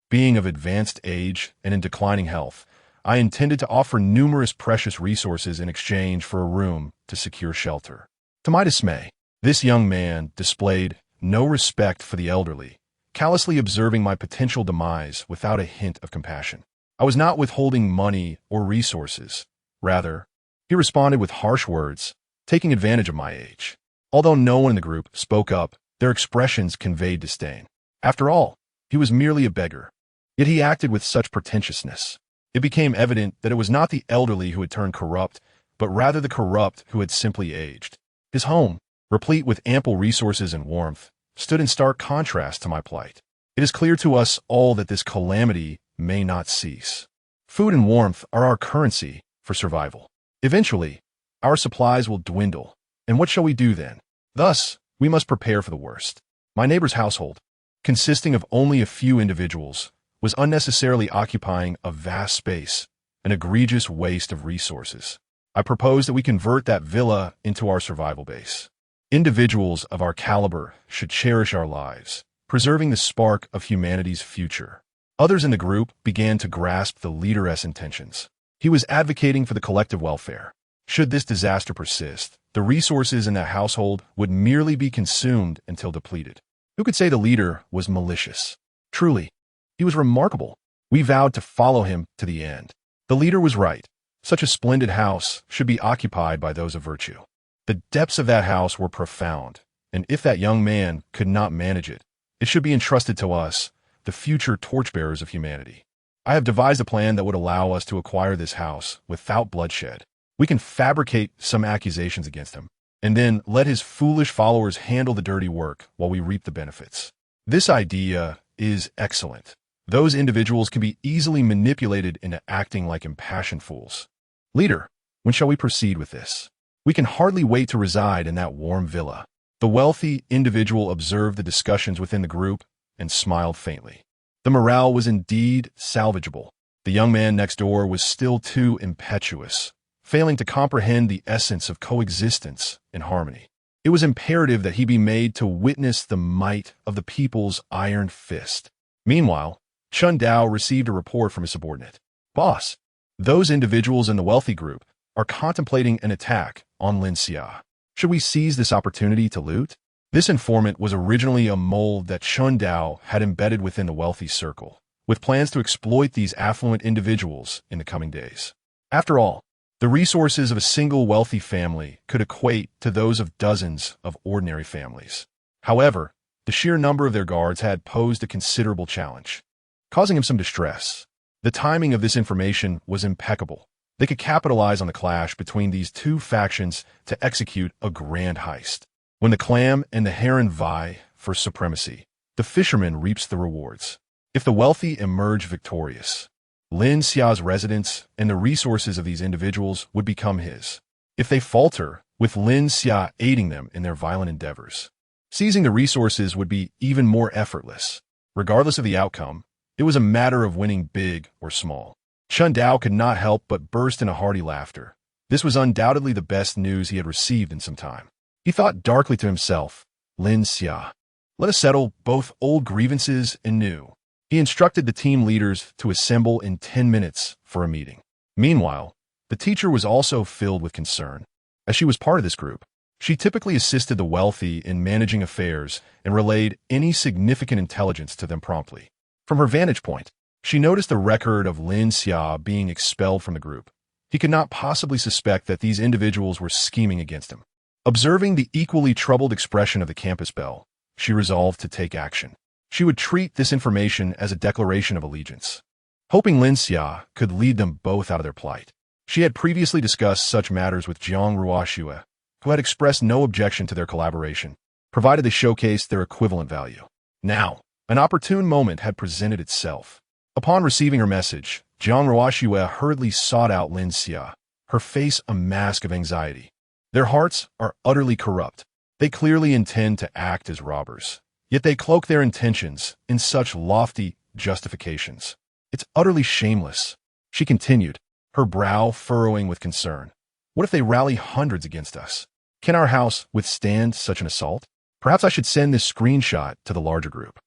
Being of advanced age and in declining health, I intended to offer numerous precious resources in exchange for a room to secure shelter. To my dismay, this young man displayed no respect for the elderly, callously observing my potential demise without a hint of compassion. I was not withholding money or resources. Rather, he responded with harsh words, taking advantage of my age. Although no one in the group spoke up, their expressions conveyed disdain. After all, he was merely a beggar. Yet he acted with such pretentiousness. It became evident that it was not the elderly who had turned corrupt, but rather the corrupt who had simply aged. His home, replete with ample resources and warmth, stood in stark contrast to my plight. It is clear to us all that this calamity may not cease. Food and warmth are our currency for survival. Eventually, our supplies will dwindle, and what shall we do then? Thus, we must prepare for the worst. My neighbor's household, consisting of only a few individuals, was unnecessarily occupying a vast space, an egregious waste of resources. I propose that we convert that villa into our survival base. Individuals of our caliber should cherish our lives, preserving the spark of humanity's future. Others in the group began to grasp the leader's intentions. He was advocating for the collective welfare. Should this disaster persist, the resources in that household would merely be consumed until depleted. Who could say the leader was malicious? Truly, he was remarkable. We vowed to follow him to the end. The leader was right. Such a splendid house should be occupied by those of virtue. The depths of that house were profound, and if that young man could not manage it, it should be entrusted to us, the future torchbearers of humanity. I have devised a plan that would allow us to acquire this house without bloodshed. We can fabricate some accusations against him, and then let his foolish followers handle the dirty work while we reap the benefits. This idea is excellent. Those individuals can be easily manipulated into acting like impassioned fools. Leader, when shall we proceed with this? We can hardly wait to reside in that warm villa. The wealthy individual observed the discussions within the group and smiled faintly. The morale was indeed salvageable. The young man next door was still too impetuous, failing to comprehend the essence of coexistence in harmony. It was imperative that he be made to witness the might of the people's iron fist. Meanwhile, Chun Dao received a report from his subordinate. Boss, those individuals in the wealthy group are contemplating an attack on Lin Xia. Should we seize this opportunity to loot? This informant was originally a mold that Chun Dao had embedded within the wealthy circle, with plans to exploit these affluent individuals in the coming days. After all, the resources of a single wealthy family could equate to those of dozens of ordinary families. However, the sheer number of their guards had posed a considerable challenge, causing him some distress. The timing of this information was impeccable. They could capitalize on the clash between these two factions to execute a grand heist. When the clam and the heron vie for supremacy, the fisherman reaps the rewards. If the wealthy emerge victorious, Lin Xia's residence and the resources of these individuals would become his. If they falter, with Lin Xia aiding them in their violent endeavors, seizing the resources would be even more effortless. Regardless of the outcome, it was a matter of winning big or small. Chun Dao could not help but burst into hearty laughter. This was undoubtedly the best news he had received in some time. He thought darkly to himself, Lin Xia, let us settle both old grievances and new. He instructed the team leaders to assemble in 10 minutes for a meeting. Meanwhile, the teacher was also filled with concern. As she was part of this group, she typically assisted the wealthy in managing affairs and relayed any significant intelligence to them promptly. From her vantage point, she noticed the record of Lin Xia being expelled from the group. He could not possibly suspect that these individuals were scheming against him. Observing the equally troubled expression of the campus belle, she resolved to take action. She would treat this information as a declaration of allegiance, hoping Lin Xia could lead them both out of their plight. She had previously discussed such matters with Jiang Ruoxue, who had expressed no objection to their collaboration, provided they showcased their equivalent value. Now, an opportune moment had presented itself. Upon receiving her message, Jiang Ruoxue hurriedly sought out Lin Xia, her face a mask of anxiety. Their hearts are utterly corrupt. They clearly intend to act as robbers, yet they cloak their intentions in such lofty justifications. It's utterly shameless. She continued, her brow furrowing with concern. What if they rally hundreds against us? Can our house withstand such an assault? Perhaps I should send this screenshot to the larger group,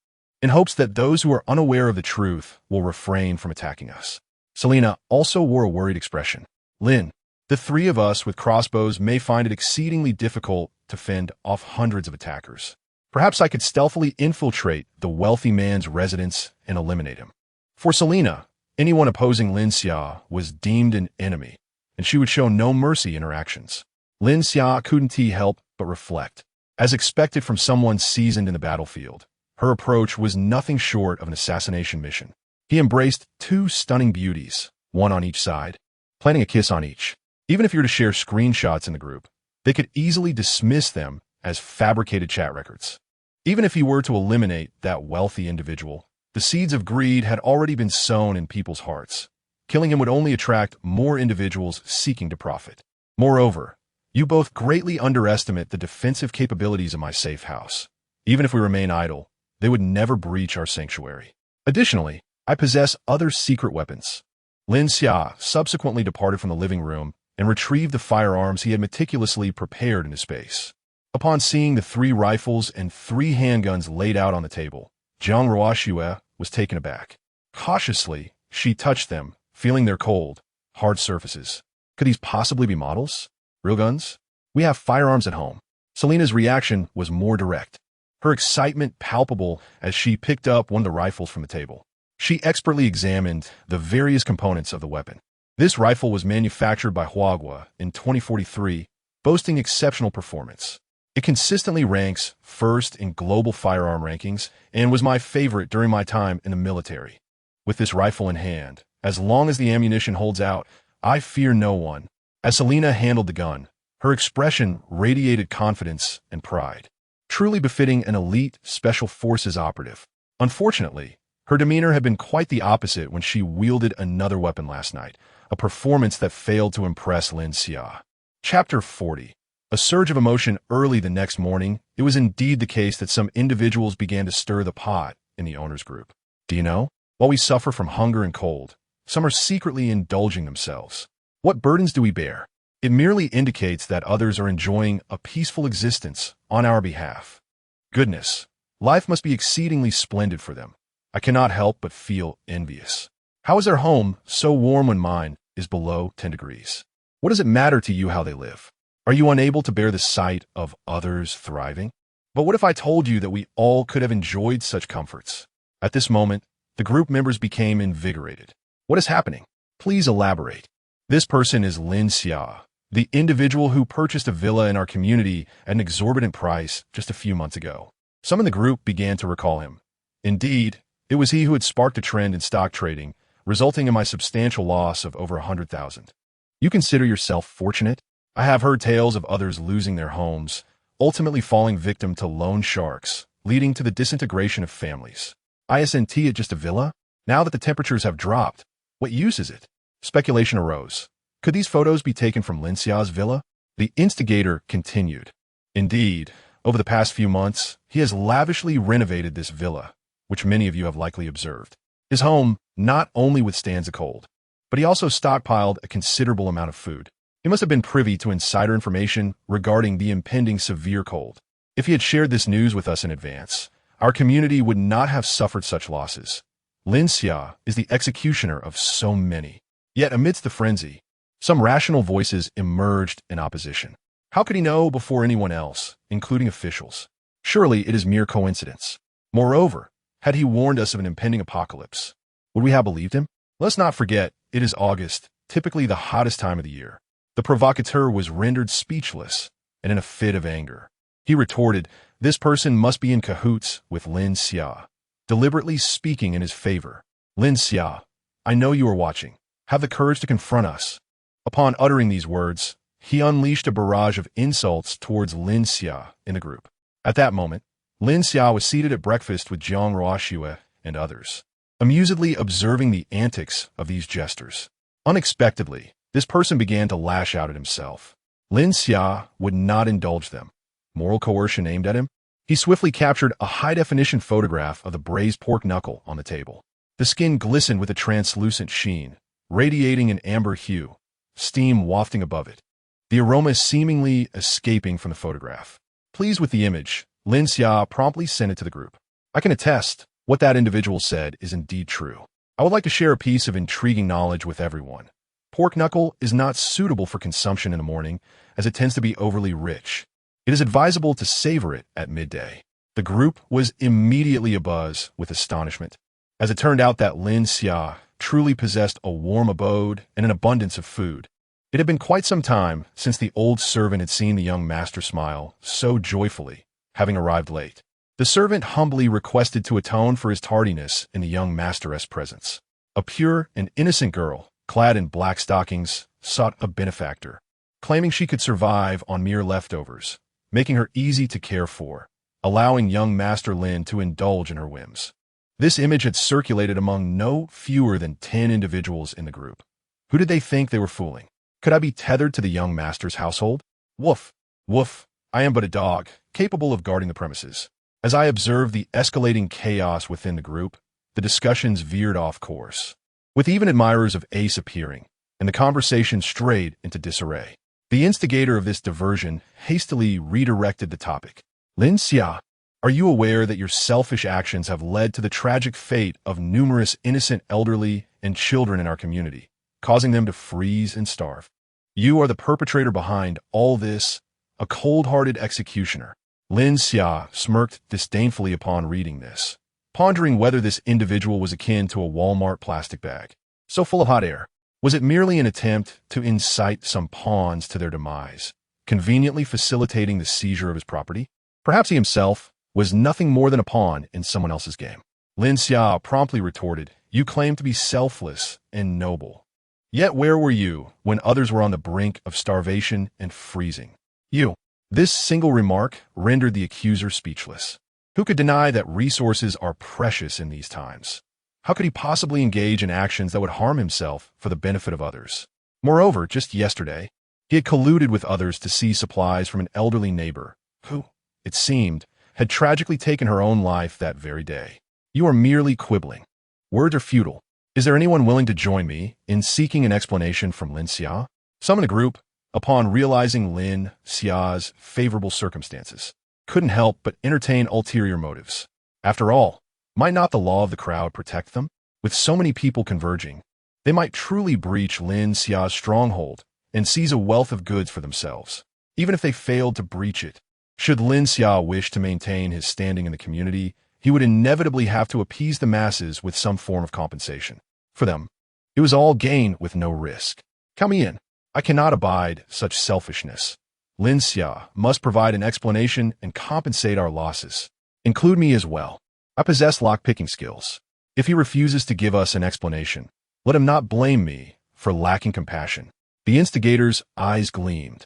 in hopes that those who are unaware of the truth will refrain from attacking us. Selena also wore a worried expression. Lin, the three of us with crossbows may find it exceedingly difficult to fend off hundreds of attackers. Perhaps I could stealthily infiltrate the wealthy man's residence and eliminate him. For Selena, anyone opposing Lin Xia was deemed an enemy, and she would show no mercy in her actions. Lin Xia couldn't help but reflect. As expected from someone seasoned in the battlefield, her approach was nothing short of an assassination mission. He embraced two stunning beauties, one on each side, planting a kiss on each. Even if you were to share screenshots in the group, they could easily dismiss them as fabricated chat records. Even if he were to eliminate that wealthy individual, the seeds of greed had already been sown in people's hearts. Killing him would only attract more individuals seeking to profit. Moreover, you both greatly underestimate the defensive capabilities of my safe house. Even if we remain idle, they would never breach our sanctuary. Additionally, I possess other secret weapons. Lin Xia subsequently departed from the living room and retrieved the firearms he had meticulously prepared in his space. Upon seeing the 3 rifles and 3 handguns laid out on the table, Jiang Ruoxue was taken aback. Cautiously, she touched them, feeling their cold, hard surfaces. Could these possibly be models? Real guns? We have firearms at home. Selena's reaction was more direct, her excitement palpable as she picked up one of the rifles from the table. She expertly examined the various components of the weapon. This rifle was manufactured by Huagua in 2043, boasting exceptional performance. It consistently ranks first in global firearm rankings and was my favorite during my time in the military. With this rifle in hand, as long as the ammunition holds out, I fear no one. As Selena handled the gun, her expression radiated confidence and pride, truly befitting an elite special forces operative. Unfortunately, her demeanor had been quite the opposite when she wielded another weapon last night, a performance that failed to impress Lin Xia. Chapter 40. A surge of emotion early the next morning, it was indeed the case that some individuals began to stir the pot in the owner's group. Do you know? While we suffer from hunger and cold, some are secretly indulging themselves. What burdens do we bear? It merely indicates that others are enjoying a peaceful existence on our behalf. Goodness, life must be exceedingly splendid for them. I cannot help but feel envious. How is their home so warm when mine is below 10 degrees? What does it matter to you how they live? Are you unable to bear the sight of others thriving? But what if I told you that we all could have enjoyed such comforts? At this moment, the group members became invigorated. What is happening? Please elaborate. This person is Lin Xia, the individual who purchased a villa in our community at an exorbitant price just a few months ago. Some in the group began to recall him. Indeed, it was he who had sparked a trend in stock trading, resulting in my substantial loss of over 100,000. You consider yourself fortunate? I have heard tales of others losing their homes, ultimately falling victim to loan sharks, leading to the disintegration of families. Isn't it just a villa? Now that the temperatures have dropped, what use is it? Speculation arose. Could these photos be taken from Lin Xia's villa? The instigator continued. Indeed, over the past few months, he has lavishly renovated this villa, which many of you have likely observed. His home not only withstands the cold, but he also stockpiled a considerable amount of food. He must have been privy to insider information regarding the impending severe cold. If he had shared this news with us in advance, our community would not have suffered such losses. Lin Xia is the executioner of so many. Yet amidst the frenzy, some rational voices emerged in opposition. How could he know before anyone else, including officials? Surely it is mere coincidence. Moreover, had he warned us of an impending apocalypse, would we have believed him? Let's not forget, it is August, typically the hottest time of the year. The provocateur was rendered speechless and in a fit of anger. He retorted, this person must be in cahoots with Lin Xia, deliberately speaking in his favor. Lin Xia, I know you are watching. Have the courage to confront us. Upon uttering these words, he unleashed a barrage of insults towards Lin Xia in the group. At that moment, Lin Xia was seated at breakfast with Jiang Ruoxue and others, amusedly observing the antics of these jesters. Unexpectedly, this person began to lash out at himself. Lin Xia would not indulge them. Moral coercion aimed at him? He swiftly captured a high-definition photograph of the braised pork knuckle on the table. The skin glistened with a translucent sheen, radiating an amber hue, steam wafting above it, the aroma seemingly escaping from the photograph. Pleased with the image, Lin Xia promptly sent it to the group. I can attest, what that individual said is indeed true. I would like to share a piece of intriguing knowledge with everyone. Pork knuckle is not suitable for consumption in the morning, as it tends to be overly rich. It is advisable to savor it at midday. The group was immediately abuzz with astonishment, as it turned out that Lin Xia truly possessed a warm abode and an abundance of food. It had been quite some time since the old servant had seen the young master smile so joyfully, having arrived late. The servant humbly requested to atone for his tardiness in the young masteress' presence. A pure and innocent girl, clad in black stockings, sought a benefactor, claiming she could survive on mere leftovers, making her easy to care for, allowing young Master Lin to indulge in her whims. This image had circulated among no fewer than 10 individuals in the group. Who did they think they were fooling? Could I be tethered to the young master's household? Woof, woof, I am but a dog, capable of guarding the premises. As I observed the escalating chaos within the group, the discussions veered off course, with even admirers of Ace appearing, and the conversation strayed into disarray. The instigator of this diversion hastily redirected the topic. Lin Xia, are you aware that your selfish actions have led to the tragic fate of numerous innocent elderly and children in our community, causing them to freeze and starve? You are the perpetrator behind all this, a cold-hearted executioner. Lin Xia smirked disdainfully upon reading this, pondering whether this individual was akin to a Walmart plastic bag, so full of hot air. Was it merely an attempt to incite some pawns to their demise, conveniently facilitating the seizure of his property? Perhaps he himself was nothing more than a pawn in someone else's game. Lin Xia promptly retorted, you claim to be selfless and noble. Yet where were you when others were on the brink of starvation and freezing? You. This single remark rendered the accuser speechless. Who could deny that resources are precious in these times? How could he possibly engage in actions that would harm himself for the benefit of others? Moreover, just yesterday, he had colluded with others to seize supplies from an elderly neighbor who, it seemed, had tragically taken her own life that very day. You are merely quibbling. Words are futile. Is there anyone willing to join me in seeking an explanation from Lin Xia? Some in the group, upon realizing Lin Xia's favorable circumstances, couldn't help but entertain ulterior motives. After all, might not the law of the crowd protect them? With so many people converging, they might truly breach Lin Xia's stronghold and seize a wealth of goods for themselves, even if they failed to breach it. Should Lin Xia wish to maintain his standing in the community, he would inevitably have to appease the masses with some form of compensation. For them, it was all gain with no risk. Count me in. I cannot abide such selfishness. Lin Xia must provide an explanation and compensate our losses. Include me as well. I possess lock-picking skills. If he refuses to give us an explanation, let him not blame me for lacking compassion. The instigator's eyes gleamed.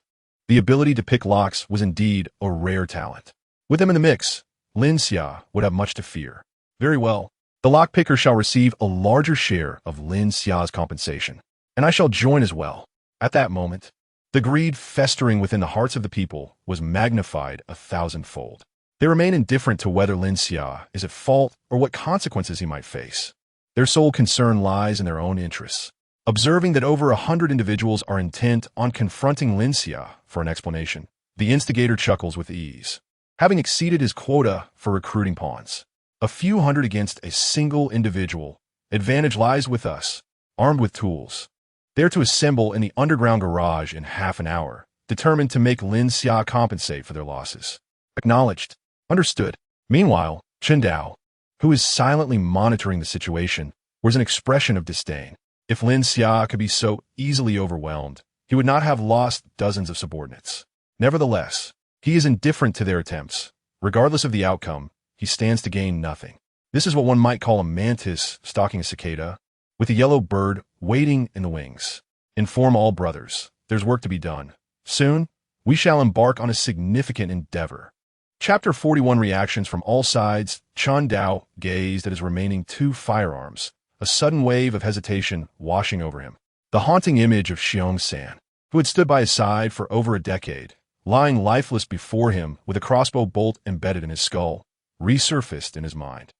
The ability to pick locks was indeed a rare talent. With him in the mix, Lin Xia would have much to fear. Very well. The lockpicker shall receive a larger share of Lin Xia's compensation, and I shall join as well. At that moment, the greed festering within the hearts of the people was magnified 1,000-fold. They remain indifferent to whether Lin Xia is at fault or what consequences he might face. Their sole concern lies in their own interests. Observing that over 100 individuals are intent on confronting Lin Xia for an explanation, the instigator chuckles with ease. Having exceeded his quota for recruiting pawns, a few hundred against a single individual, advantage lies with us, armed with tools. They're to assemble in the underground garage in half an hour, determined to make Lin Xia compensate for their losses. Acknowledged. Understood. Meanwhile, Chen Dao, who is silently monitoring the situation, wears an expression of disdain. If Lin Xia could be so easily overwhelmed, he would not have lost dozens of subordinates. Nevertheless, he is indifferent to their attempts. Regardless of the outcome, he stands to gain nothing. This is what one might call a mantis stalking a cicada, with a yellow bird waiting in the wings. Inform all brothers. There's work to be done. Soon, we shall embark on a significant endeavor. Chapter 41 Reactions from all sides. Chen Dao gazed at his remaining 2 firearms, a sudden wave of hesitation washing over him. The haunting image of Xiong San, who had stood by his side for over a decade, lying lifeless before him with a crossbow bolt embedded in his skull, resurfaced in his mind.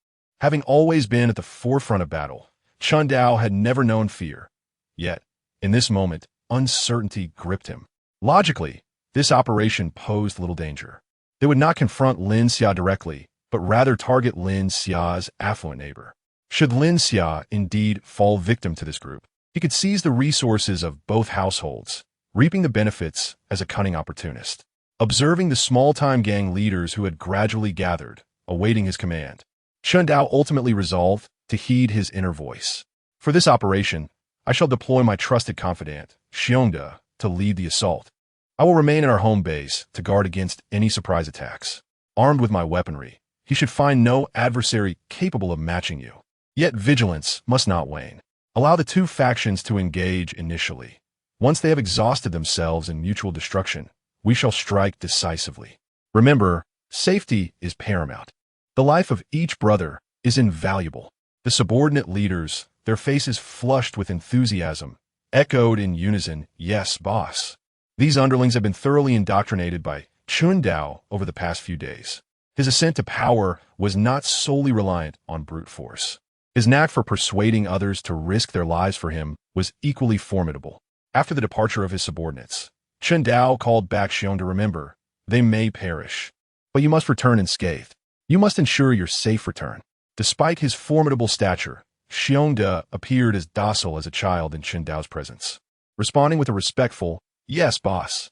Having always been at the forefront of battle, Chen Dao had never known fear. Yet, in this moment, uncertainty gripped him. Logically, this operation posed little danger. They would not confront Lin Xia directly, but rather target Lin Xia's affluent neighbor. Should Lin Xia indeed fall victim to this group, he could seize the resources of both households, reaping the benefits as a cunning opportunist. Observing the small-time gang leaders who had gradually gathered, awaiting his command, Chen Dao ultimately resolved to heed his inner voice. For this operation, I shall deploy my trusted confidant, Xiongda, to lead the assault. I will remain in our home base to guard against any surprise attacks. Armed with my weaponry, he should find no adversary capable of matching you. Yet vigilance must not wane. Allow the two factions to engage initially. Once they have exhausted themselves in mutual destruction, we shall strike decisively. Remember, safety is paramount. The life of each brother is invaluable. The subordinate leaders, their faces flushed with enthusiasm, echoed in unison, "Yes, boss." These underlings have been thoroughly indoctrinated by Chun Dao over the past few days. His ascent to power was not solely reliant on brute force. His knack for persuading others to risk their lives for him was equally formidable. After the departure of his subordinates, Chun Dao called back Xiong to remember, they may perish, but you must return unscathed. You must ensure your safe return. Despite his formidable stature, Xiongda appeared as docile as a child in Chun Dao's presence, responding with a respectful, "Yes, boss."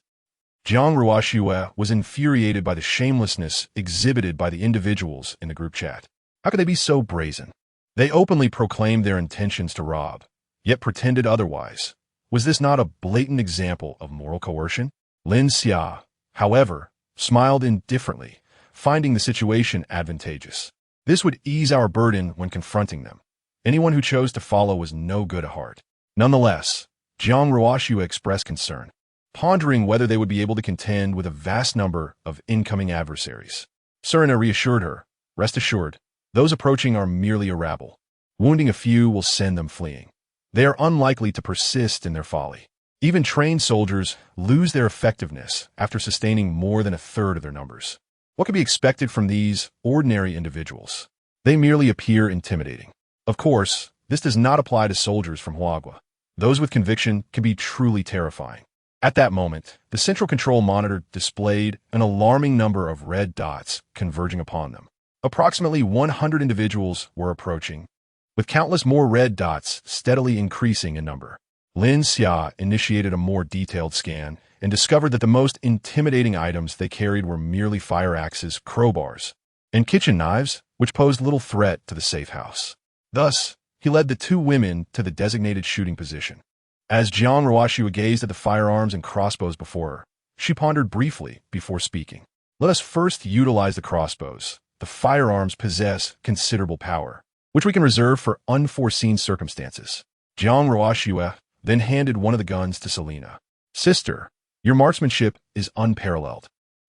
Jiang Ruoxue was infuriated by the shamelessness exhibited by the individuals in the group chat. How could they be so brazen? They openly proclaimed their intentions to rob, yet pretended otherwise. Was this not a blatant example of moral coercion? Lin Xia, however, smiled indifferently, finding the situation advantageous. This would ease our burden when confronting them. Anyone who chose to follow was no good at heart. Nonetheless, Jiang Ruoxue expressed concern, pondering whether they would be able to contend with a vast number of incoming adversaries. Serena reassured her, "Rest assured, those approaching are merely a rabble. Wounding a few will send them fleeing. They are unlikely to persist in their folly. Even trained soldiers lose their effectiveness after sustaining more than a third of their numbers. What can be expected from these ordinary individuals? They merely appear intimidating. Of course, this does not apply to soldiers from Huagua. Those with conviction can be truly terrifying." At that moment, the central control monitor displayed an alarming number of red dots converging upon them. Approximately 100 individuals were approaching, with countless more red dots steadily increasing in number. Lin Xia initiated a more detailed scan and discovered that the most intimidating items they carried were merely fire axes, crowbars, and kitchen knives, which posed little threat to the safe house. Thus, he led the two women to the designated shooting position. As Jiang Ruoxue gazed at the firearms and crossbows before her, she pondered briefly before speaking. "Let us first utilize the crossbows. The firearms possess considerable power, which we can reserve for unforeseen circumstances." Jiang Ruoxue then handed one of the guns to Selena. "Sister, your marksmanship is unparalleled.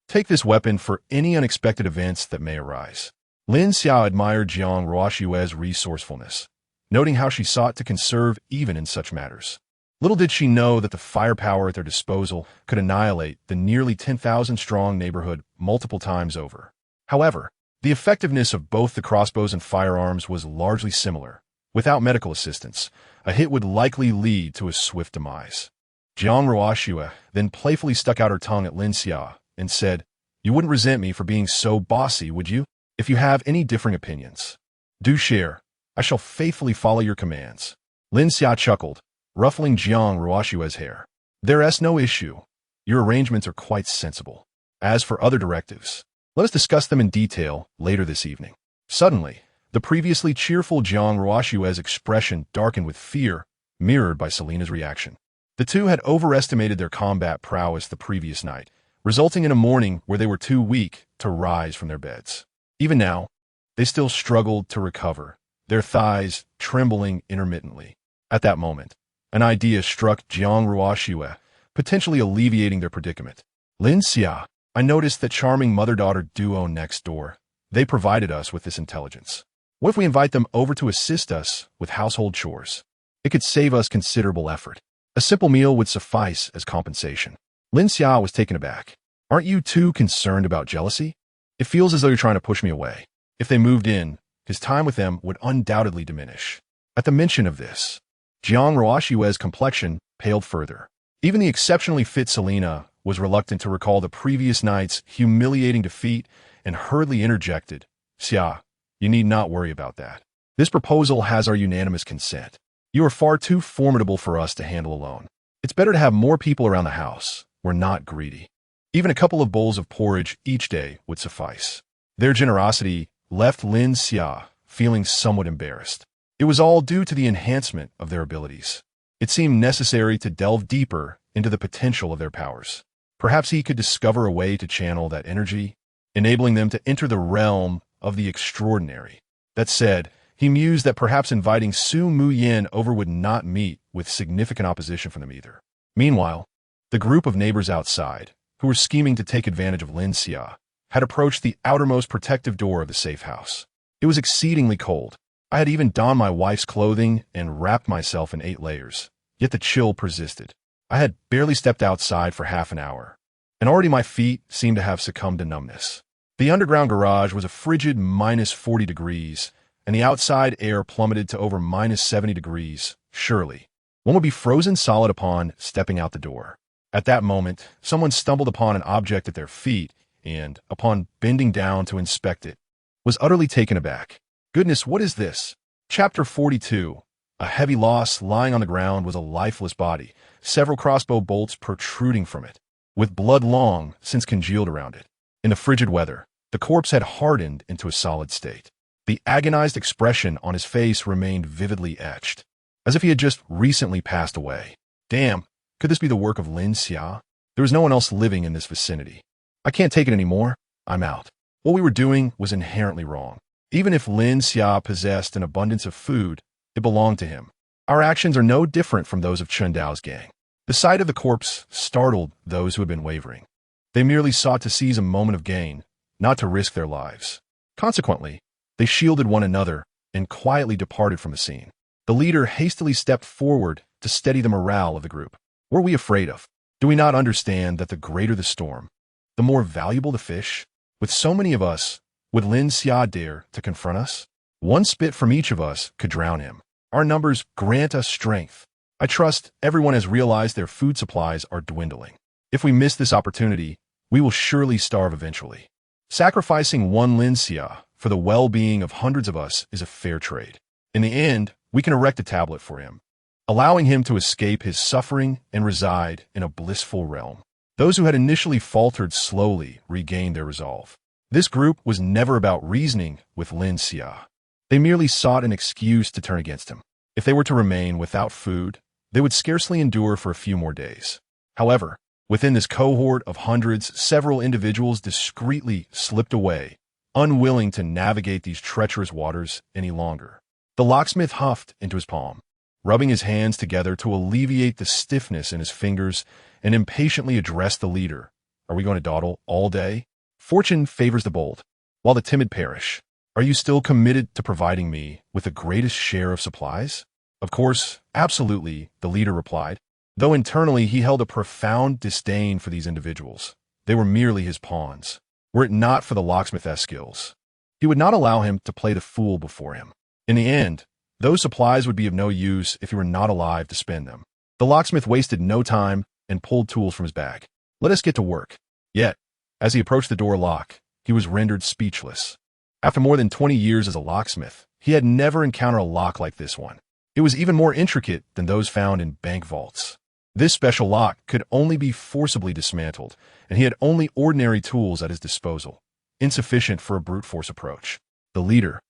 Take this weapon for any unexpected events that may arise." Lin Xiao admired Jiang Ruoxue's resourcefulness, noting how she sought to conserve even in such matters. Little did she know that the firepower at their disposal could annihilate the nearly 10,000-strong neighborhood multiple times over. However, the effectiveness of both the crossbows and firearms was largely similar. Without medical assistance, a hit would likely lead to a swift demise. Jiang Ruoxue then playfully stuck out her tongue at Lin Xia and said, "You wouldn't resent me for being so bossy, would you? If you have any differing opinions, do share. I shall faithfully follow your commands." Lin Xia chuckled, ruffling Jiang Ruoxue's hair. "There's no issue. Your arrangements are quite sensible. As for other directives, let us discuss them in detail later this evening." Suddenly, the previously cheerful Jiang Ruoxue's expression darkened with fear, mirrored by Selena's reaction. The two had overestimated their combat prowess the previous night, resulting in a morning where they were too weak to rise from their beds. Even now, they still struggled to recover, their thighs trembling intermittently. At that moment, an idea struck Jiang Ruoxue, potentially alleviating their predicament. "Lin Xia, I noticed that charming mother-daughter duo next door. They provided us with this intelligence. What if we invite them over to assist us with household chores? It could save us considerable effort. A simple meal would suffice as compensation." Lin Xia was taken aback. "Aren't you too concerned about jealousy? It feels as though you're trying to push me away." If they moved in, his time with them would undoubtedly diminish. At the mention of this, Jiang Ruoxue's complexion paled further. Even the exceptionally fit Selena was reluctant to recall the previous night's humiliating defeat and hurriedly interjected, "Xia, you need not worry about that. This proposal has our unanimous consent. You are far too formidable for us to handle alone. It's better to have more people around the house. We're not greedy. Even a couple of bowls of porridge each day would suffice." Their generosity left Lin Xia feeling somewhat embarrassed. It was all due to the enhancement of their abilities. It seemed necessary to delve deeper into the potential of their powers. Perhaps he could discover a way to channel that energy, enabling them to enter the realm of the extraordinary. That said, he mused that perhaps inviting Su Mu Yin over would not meet with significant opposition from them either. Meanwhile, the group of neighbors outside, who were scheming to take advantage of Lin Xia, had approached the outermost protective door of the safe house. It was exceedingly cold. I had even donned my wife's clothing and wrapped myself in 8 layers, yet the chill persisted. I had barely stepped outside for half an hour, and already my feet seemed to have succumbed to numbness. The underground garage was a frigid -40 degrees, and the outside air plummeted to over -70 degrees. Surely, one would be frozen solid upon stepping out the door. At that moment, someone stumbled upon an object at their feet and, upon bending down to inspect it, was utterly taken aback. Goodness, what is this? Chapter 42. A heavy loss lying on the ground was a lifeless body, several crossbow bolts protruding from it, with blood long since congealed around it. In the frigid weather, the corpse had hardened into a solid state. The agonized expression on his face remained vividly etched, as if he had just recently passed away. Damn, could this be the work of Lin Xia? There was no one else living in this vicinity. I can't take it anymore. I'm out. What we were doing was inherently wrong. Even if Lin Xia possessed an abundance of food, it belonged to him. Our actions are no different from those of Chen Dao's gang. The sight of the corpse startled those who had been wavering. They merely sought to seize a moment of gain, not to risk their lives. Consequently, they shielded one another and quietly departed from the scene. The leader hastily stepped forward to steady the morale of the group. What are we afraid of? Do we not understand that the greater the storm, the more valuable the fish? With so many of us, would Lin Xia dare to confront us? One spit from each of us could drown him. Our numbers grant us strength. I trust everyone has realized their food supplies are dwindling. If we miss this opportunity, we will surely starve eventually. Sacrificing one Lin Xia for the well-being of hundreds of us is a fair trade. In the end, we can erect a tablet for him, allowing him to escape his suffering and reside in a blissful realm. Those who had initially faltered slowly regained their resolve. This group was never about reasoning with Lin Xia. They merely sought an excuse to turn against him. If they were to remain without food, they would scarcely endure for a few more days. However, within this cohort of hundreds, several individuals discreetly slipped away, unwilling to navigate these treacherous waters any longer. The locksmith huffed into his palm, rubbing his hands together to alleviate the stiffness in his fingers, and impatiently addressed the leader. Are we going to dawdle all day? Fortune favors the bold, while the timid perish. Are you still committed to providing me with the greatest share of supplies? Of course, absolutely, the leader replied, though internally he held a profound disdain for these individuals. They were merely his pawns. Were it not for the locksmith's skills, he would not allow him to play the fool before him. In the end, those supplies would be of no use if he were not alive to spend them. The locksmith wasted no time and pulled tools from his bag. Let us get to work. Yet, as he approached the door lock, he was rendered speechless. After more than 20 years as a locksmith, he had never encountered a lock like this one. It was even more intricate than those found in bank vaults. This special lock could only be forcibly dismantled, and he had only ordinary tools at his disposal, insufficient for a brute force approach. The leader,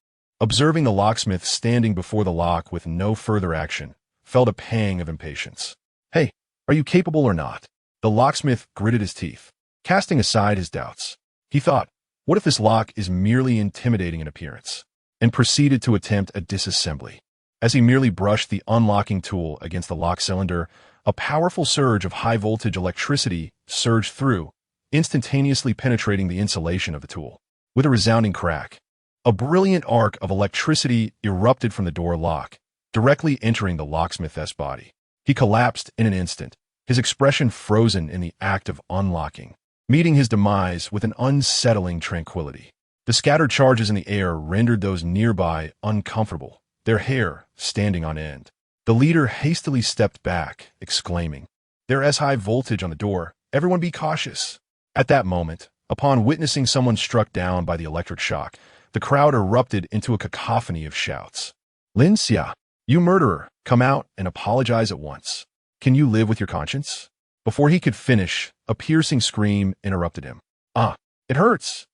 observing the locksmith standing before the lock with no further action, felt a pang of impatience. Hey, are you capable or not? The locksmith gritted his teeth, casting aside his doubts. He thought, what if this lock is merely intimidating in appearance? And proceeded to attempt a disassembly. As he merely brushed the unlocking tool against the lock cylinder, a powerful surge of high-voltage electricity surged through, instantaneously penetrating the insulation of the tool. With a resounding crack, a brilliant arc of electricity erupted from the door lock, directly entering the locksmith's body. He collapsed in an instant, his expression frozen in the act of unlocking, meeting his demise with an unsettling tranquility. The scattered charges in the air rendered those nearby uncomfortable, their hair standing on end. The leader hastily stepped back, exclaiming, "There is high voltage on the door. Everyone be cautious." At that moment, upon witnessing someone struck down by the electric shock, the crowd erupted into a cacophony of shouts. Lin Xia, you murderer, come out and apologize at once. Can you live with your conscience? Before he could finish, a piercing scream interrupted him. Ah, it hurts.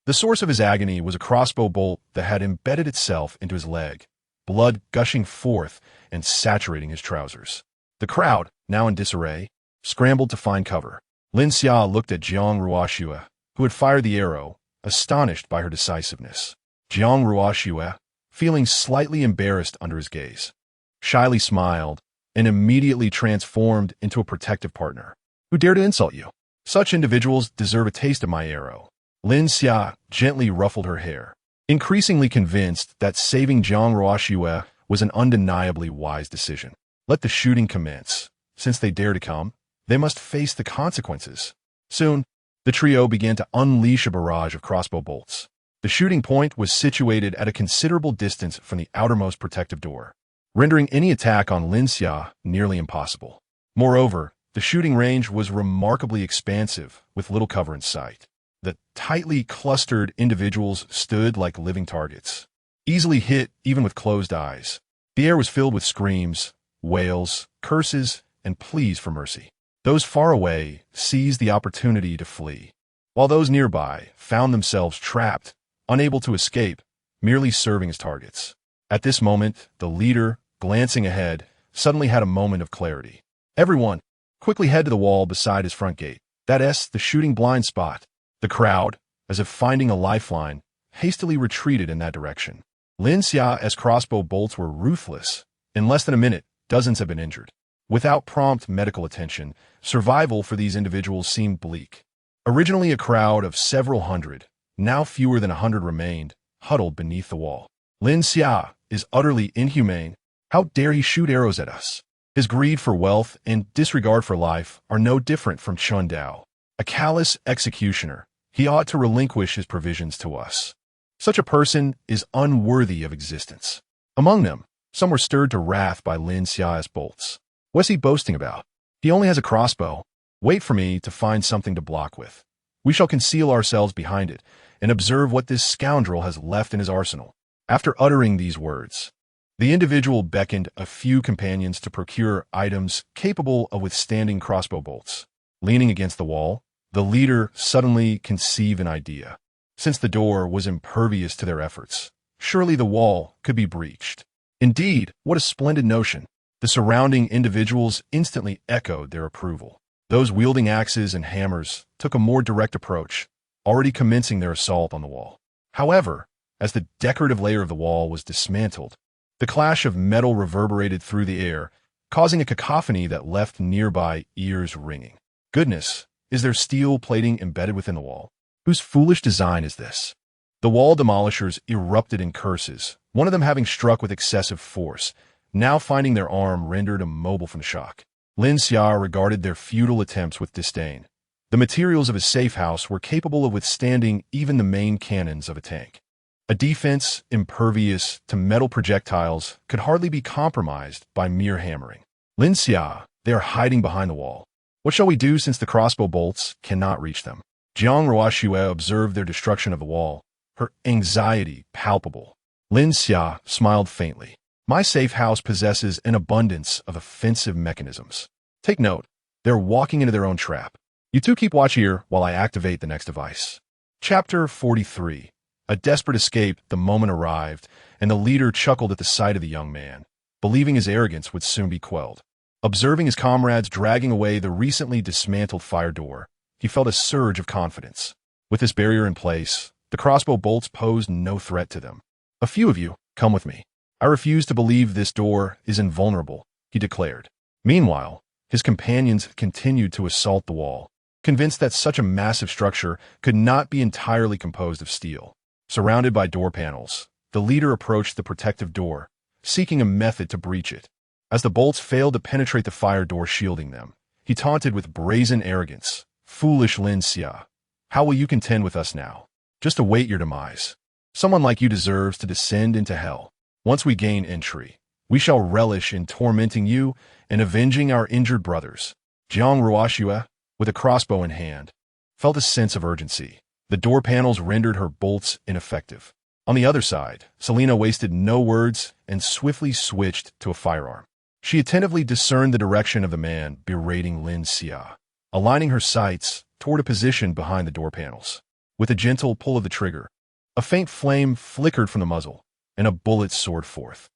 The source of his agony was a crossbow bolt that had embedded itself into his leg, blood gushing forth and saturating his trousers. The crowd, now in disarray, scrambled to find cover. Lin Xia looked at Jiang Ruoxue, who had fired the arrow, astonished by her decisiveness. Jiang Ruoxue, feeling slightly embarrassed under his gaze, shyly smiled and immediately transformed into a protective partner. Who dare to insult you? Such individuals deserve a taste of my arrow. Lin Xia gently ruffled her hair, increasingly convinced that saving Jiang Ruoxue was an undeniably wise decision. Let the shooting commence. Since they dare to come, they must face the consequences. Soon, the trio began to unleash a barrage of crossbow bolts. The shooting point was situated at a considerable distance from the outermost protective door, rendering any attack on Lin Xia nearly impossible. Moreover, the shooting range was remarkably expansive, with little cover in sight. The tightly clustered individuals stood like living targets, easily hit even with closed eyes. The air was filled with screams, wails, curses, and pleas for mercy. Those far away seized the opportunity to flee, while those nearby found themselves trapped, unable to escape, merely serving as targets. At this moment, the leader, glancing ahead, suddenly had a moment of clarity. Everyone, quickly head to the wall beside his front gate. That's the shooting blind spot. The crowd, as if finding a lifeline, hastily retreated in that direction. Lin Xia's crossbow bolts were ruthless. In less than a minute, dozens had been injured. Without prompt medical attention, survival for these individuals seemed bleak. Originally a crowd of several hundred, now fewer than 100 remained, huddled beneath the wall. Lin Xia is utterly inhumane. How dare he shoot arrows at us? His greed for wealth and disregard for life are no different from Chun Dao, a callous executioner. He ought to relinquish his provisions to us. Such a person is unworthy of existence. Among them, some were stirred to wrath by Lin Xia's bolts. What's he boasting about? He only has a crossbow. Wait for me to find something to block with. We shall conceal ourselves behind it and observe what this scoundrel has left in his arsenal. After uttering these words, the individual beckoned a few companions to procure items capable of withstanding crossbow bolts. Leaning against the wall, the leader suddenly conceived an idea. Since the door was impervious to their efforts, surely the wall could be breached. Indeed, what a splendid notion! The surrounding individuals instantly echoed their approval. Those wielding axes and hammers took a more direct approach, already commencing their assault on the wall. However, as the decorative layer of the wall was dismantled, the clash of metal reverberated through the air, causing a cacophony that left nearby ears ringing. Goodness, is there steel plating embedded within the wall? Whose foolish design is this? The wall demolishers erupted in curses, one of them having struck with excessive force, now finding their arm rendered immobile from the shock. Lin Xia regarded their futile attempts with disdain. The materials of his safe house were capable of withstanding even the main cannons of a tank. A defense impervious to metal projectiles could hardly be compromised by mere hammering. Lin Xia, they are hiding behind the wall. What shall we do since the crossbow bolts cannot reach them? Jiang Ruoxue observed their destruction of the wall, her anxiety palpable. Lin Xia smiled faintly. My safe house possesses an abundance of offensive mechanisms. Take note, they're walking into their own trap. You two keep watch here while I activate the next device. Chapter 43. A desperate escape the moment arrived, and the leader chuckled at the sight of the young man, believing his arrogance would soon be quelled. Observing his comrades dragging away the recently dismantled fire door, he felt a surge of confidence. With this barrier in place, the crossbow bolts posed no threat to them. A few of you, come with me. I refuse to believe this door is invulnerable, he declared. Meanwhile, his companions continued to assault the wall, convinced that such a massive structure could not be entirely composed of steel. Surrounded by door panels, the leader approached the protective door, seeking a method to breach it. As the bolts failed to penetrate the fire door shielding them, he taunted with brazen arrogance. Foolish Lin Xia, how will you contend with us now? Just await your demise. Someone like you deserves to descend into hell. Once we gain entry, we shall relish in tormenting you and avenging our injured brothers. Jiang Ruoxue, with a crossbow in hand, felt a sense of urgency. The door panels rendered her bolts ineffective. On the other side, Selena wasted no words and swiftly switched to a firearm. She attentively discerned the direction of the man berating Lin Xia, aligning her sights toward a position behind the door panels. With a gentle pull of the trigger, a faint flame flickered from the muzzle, and a bullet soared forth.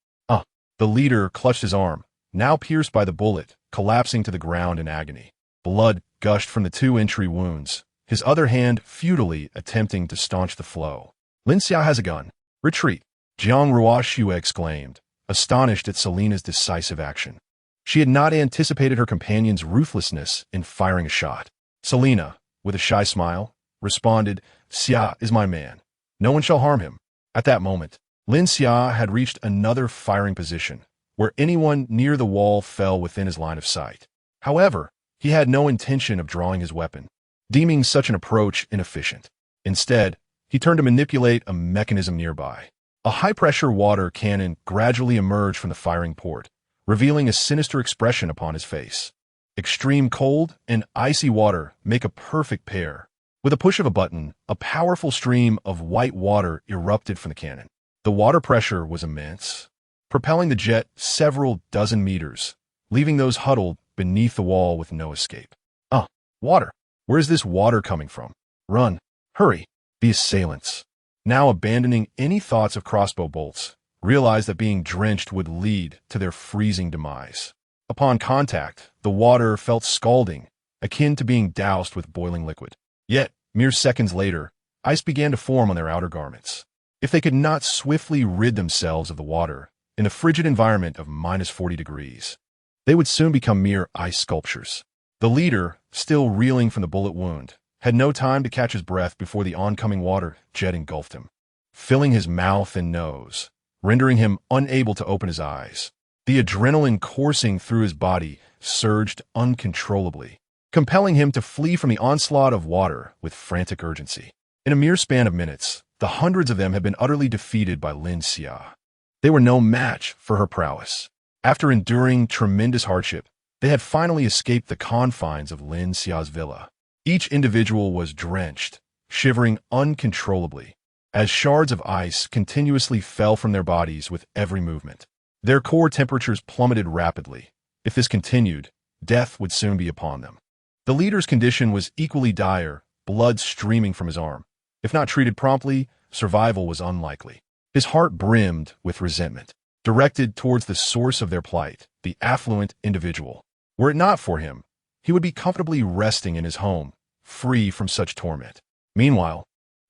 The leader clutched his arm, now pierced by the bullet, collapsing to the ground in agony. Blood gushed from the 2 entry wounds, his other hand futilely attempting to staunch the flow. Lin Xia has a gun. Retreat, Jiang Ruoxue exclaimed, astonished at Selena's decisive action. She had not anticipated her companion's ruthlessness in firing a shot. Selena, with a shy smile, responded, Xia is my man. No one shall harm him. At that moment, Lin Xia had reached another firing position, where anyone near the wall fell within his line of sight. However, he had no intention of drawing his weapon, deeming such an approach inefficient. Instead, he turned to manipulate a mechanism nearby. A high-pressure water cannon gradually emerged from the firing port, revealing a sinister expression upon his face. Extreme cold and icy water make a perfect pair. With a push of a button, a powerful stream of white water erupted from the cannon. The water pressure was immense, propelling the jet several dozen meters, leaving those huddled beneath the wall with no escape. Water! Where's this water coming from? Run! Hurry! The assailants, now abandoning any thoughts of crossbow bolts, realized that being drenched would lead to their freezing demise. Upon contact, the water felt scalding, akin to being doused with boiling liquid. Yet, mere seconds later, ice began to form on their outer garments. If they could not swiftly rid themselves of the water, in a frigid environment of -40 degrees, they would soon become mere ice sculptures. The leader, still reeling from the bullet wound, had no time to catch his breath before the oncoming water jet engulfed him, filling his mouth and nose, rendering him unable to open his eyes. The adrenaline coursing through his body surged uncontrollably, compelling him to flee from the onslaught of water with frantic urgency. In a mere span of minutes, the hundreds of them had been utterly defeated by Lin Xia. They were no match for her prowess. After enduring tremendous hardship, they had finally escaped the confines of Lin Xia's villa. Each individual was drenched, shivering uncontrollably, as shards of ice continuously fell from their bodies with every movement. Their core temperatures plummeted rapidly. If this continued, death would soon be upon them. The leader's condition was equally dire, blood streaming from his arm. If not treated promptly, survival was unlikely. His heart brimmed with resentment, directed towards the source of their plight, the affluent individual. Were it not for him, he would be comfortably resting in his home, free from such torment. Meanwhile,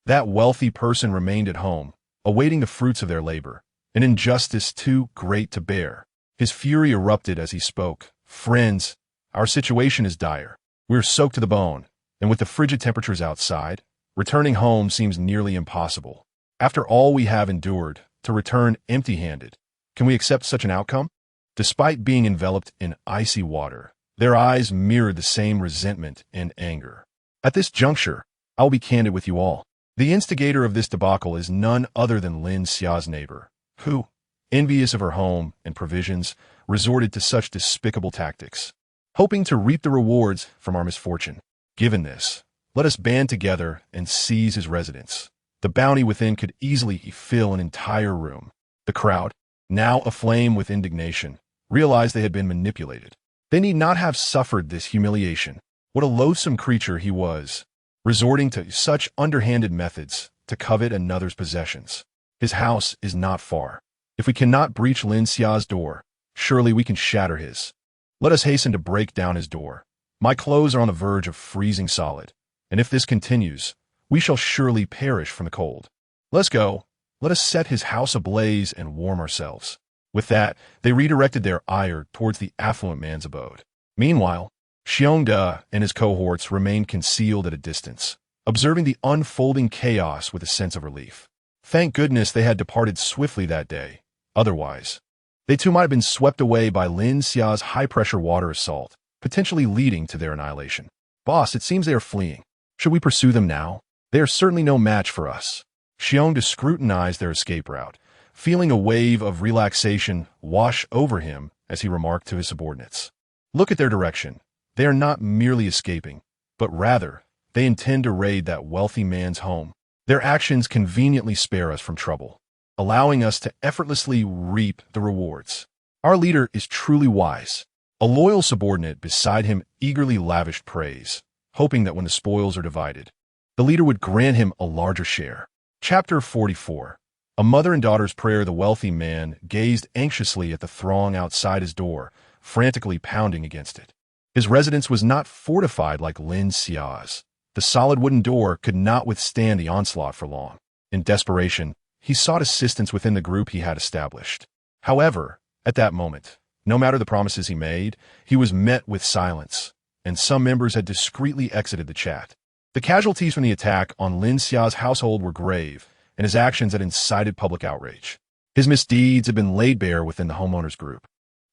that wealthy person remained at home, awaiting the fruits of their labor, an injustice too great to bear. His fury erupted as he spoke. Friends, our situation is dire. We are soaked to the bone, and with the frigid temperatures outside, returning home seems nearly impossible. After all we have endured, to return empty-handed, can we accept such an outcome? Despite being enveloped in icy water, their eyes mirrored the same resentment and anger. At this juncture, I will be candid with you all. The instigator of this debacle is none other than Lin Xia's neighbor, who, envious of her home and provisions, resorted to such despicable tactics, hoping to reap the rewards from our misfortune. Given this, let us band together and seize his residence. The bounty within could easily fill an entire room. The crowd, now aflame with indignation, realized they had been manipulated. They need not have suffered this humiliation. What a loathsome creature he was, resorting to such underhanded methods to covet another's possessions. His house is not far. If we cannot breach Lin Xia's door, surely we can shatter his. Let us hasten to break down his door. My clothes are on the verge of freezing solid, and if this continues, we shall surely perish from the cold. Let's go. Let us set his house ablaze and warm ourselves. With that, they redirected their ire towards the affluent man's abode. Meanwhile, Xiongda and his cohorts remained concealed at a distance, observing the unfolding chaos with a sense of relief. Thank goodness they had departed swiftly that day. Otherwise, they too might have been swept away by Lin Xia's high-pressure water assault, potentially leading to their annihilation. Boss, it seems they are fleeing. Should we pursue them now? They are certainly no match for us. Xiongda scrutinized their escape route, feeling a wave of relaxation wash over him as he remarked to his subordinates. Look at their direction. They are not merely escaping, but rather, they intend to raid that wealthy man's home. Their actions conveniently spare us from trouble, allowing us to effortlessly reap the rewards. Our leader is truly wise. A loyal subordinate beside him eagerly lavished praise, hoping that when the spoils are divided, the leader would grant him a larger share. Chapter 44. A mother and daughter's prayer. The wealthy man gazed anxiously at the throng outside his door, frantically pounding against it. His residence was not fortified like Lin Xia's. The solid wooden door could not withstand the onslaught for long. In desperation, he sought assistance within the group he had established. However, at that moment, no matter the promises he made, he was met with silence, and some members had discreetly exited the chat. The casualties from the attack on Lin Xia's household were grave, and his actions had incited public outrage. His misdeeds had been laid bare within the homeowners group.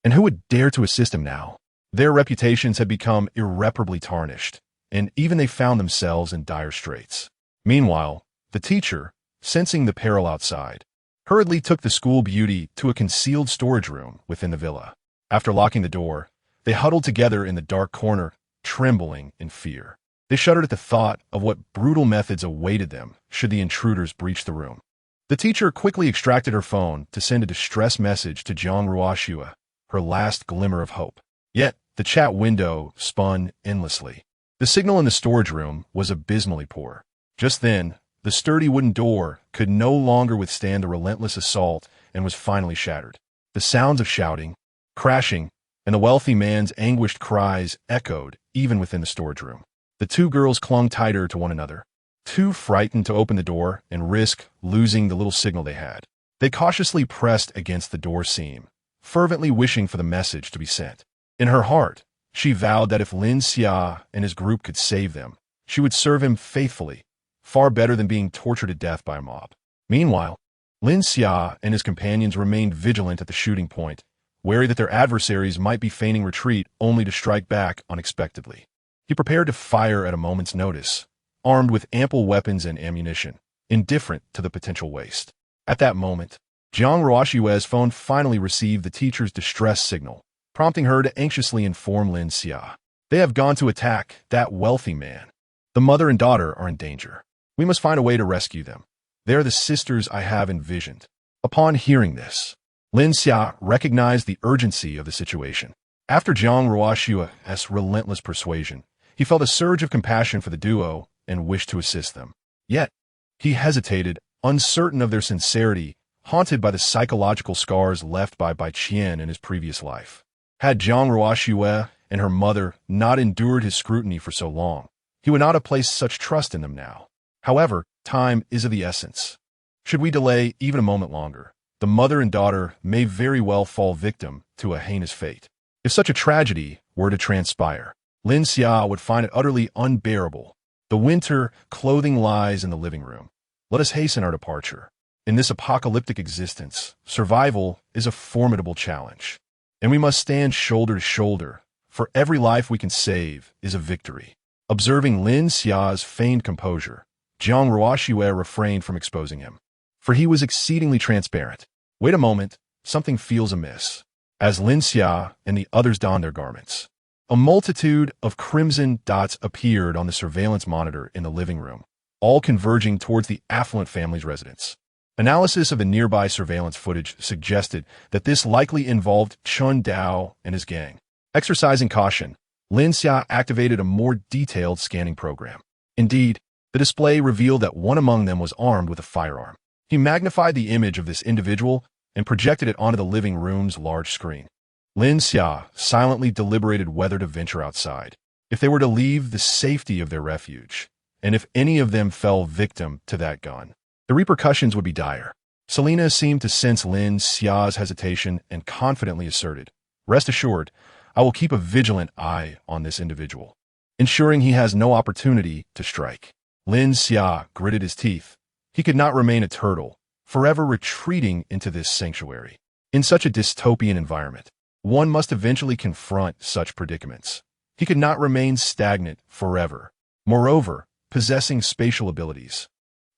And who would dare to assist him now? Their reputations had become irreparably tarnished, and even they found themselves in dire straits. Meanwhile, the teacher, sensing the peril outside, hurriedly took the school beauty to a concealed storage room within the villa. After locking the door, they huddled together in the dark corner, trembling in fear. They shuddered at the thought of what brutal methods awaited them should the intruders breach the room. The teacher quickly extracted her phone to send a distress message to Jiang Ruoxue, her last glimmer of hope. Yet, the chat window spun endlessly. The signal in the storage room was abysmally poor. Just then, the sturdy wooden door could no longer withstand the relentless assault and was finally shattered. The sounds of shouting, crashing, and the wealthy man's anguished cries echoed even within the storage room. The two girls clung tighter to one another, too frightened to open the door and risk losing the little signal they had. They cautiously pressed against the door seam, fervently wishing for the message to be sent. In her heart, she vowed that if Lin Xia and his group could save them, she would serve him faithfully, far better than being tortured to death by a mob. Meanwhile, Lin Xia and his companions remained vigilant at the shooting point, wary that their adversaries might be feigning retreat only to strike back unexpectedly. He prepared to fire at a moment's notice, armed with ample weapons and ammunition, indifferent to the potential waste. At that moment, Jiang Ruoxue's phone finally received the teacher's distress signal, prompting her to anxiously inform Lin Xia. They have gone to attack that wealthy man. The mother and daughter are in danger. We must find a way to rescue them. They are the sisters I have envisioned. Upon hearing this, Lin Xia recognized the urgency of the situation. After Jiang Ruoxue's relentless persuasion, he felt a surge of compassion for the duo and wished to assist them. Yet, he hesitated, uncertain of their sincerity, haunted by the psychological scars left by Bai Qian in his previous life. Had Jiang Ruoxue and her mother not endured his scrutiny for so long, he would not have placed such trust in them now. However, time is of the essence. Should we delay even a moment longer, the mother and daughter may very well fall victim to a heinous fate. If such a tragedy were to transpire, Lin Xia would find it utterly unbearable. The winter clothing lies in the living room. Let us hasten our departure. In this apocalyptic existence, survival is a formidable challenge, and we must stand shoulder to shoulder, for every life we can save is a victory. Observing Lin Xia's feigned composure, Jiang Ruoxue refrained from exposing him, for he was exceedingly transparent. Wait a moment, something feels amiss. As Lin Xia and the others donned their garments, a multitude of crimson dots appeared on the surveillance monitor in the living room, all converging towards the affluent family's residence. Analysis of the nearby surveillance footage suggested that this likely involved Chun Dao and his gang. Exercising caution, Lin Xia activated a more detailed scanning program. Indeed, the display revealed that one among them was armed with a firearm. He magnified the image of this individual and projected it onto the living room's large screen. Lin Xia silently deliberated whether to venture outside, if they were to leave the safety of their refuge, and if any of them fell victim to that gun. The repercussions would be dire. Selena seemed to sense Lin Xia's hesitation and confidently asserted, "Rest assured, I will keep a vigilant eye on this individual, ensuring he has no opportunity to strike." Lin Xia gritted his teeth. He could not remain a turtle, forever retreating into this sanctuary. In such a dystopian environment, one must eventually confront such predicaments. He could not remain stagnant forever. Moreover, possessing spatial abilities,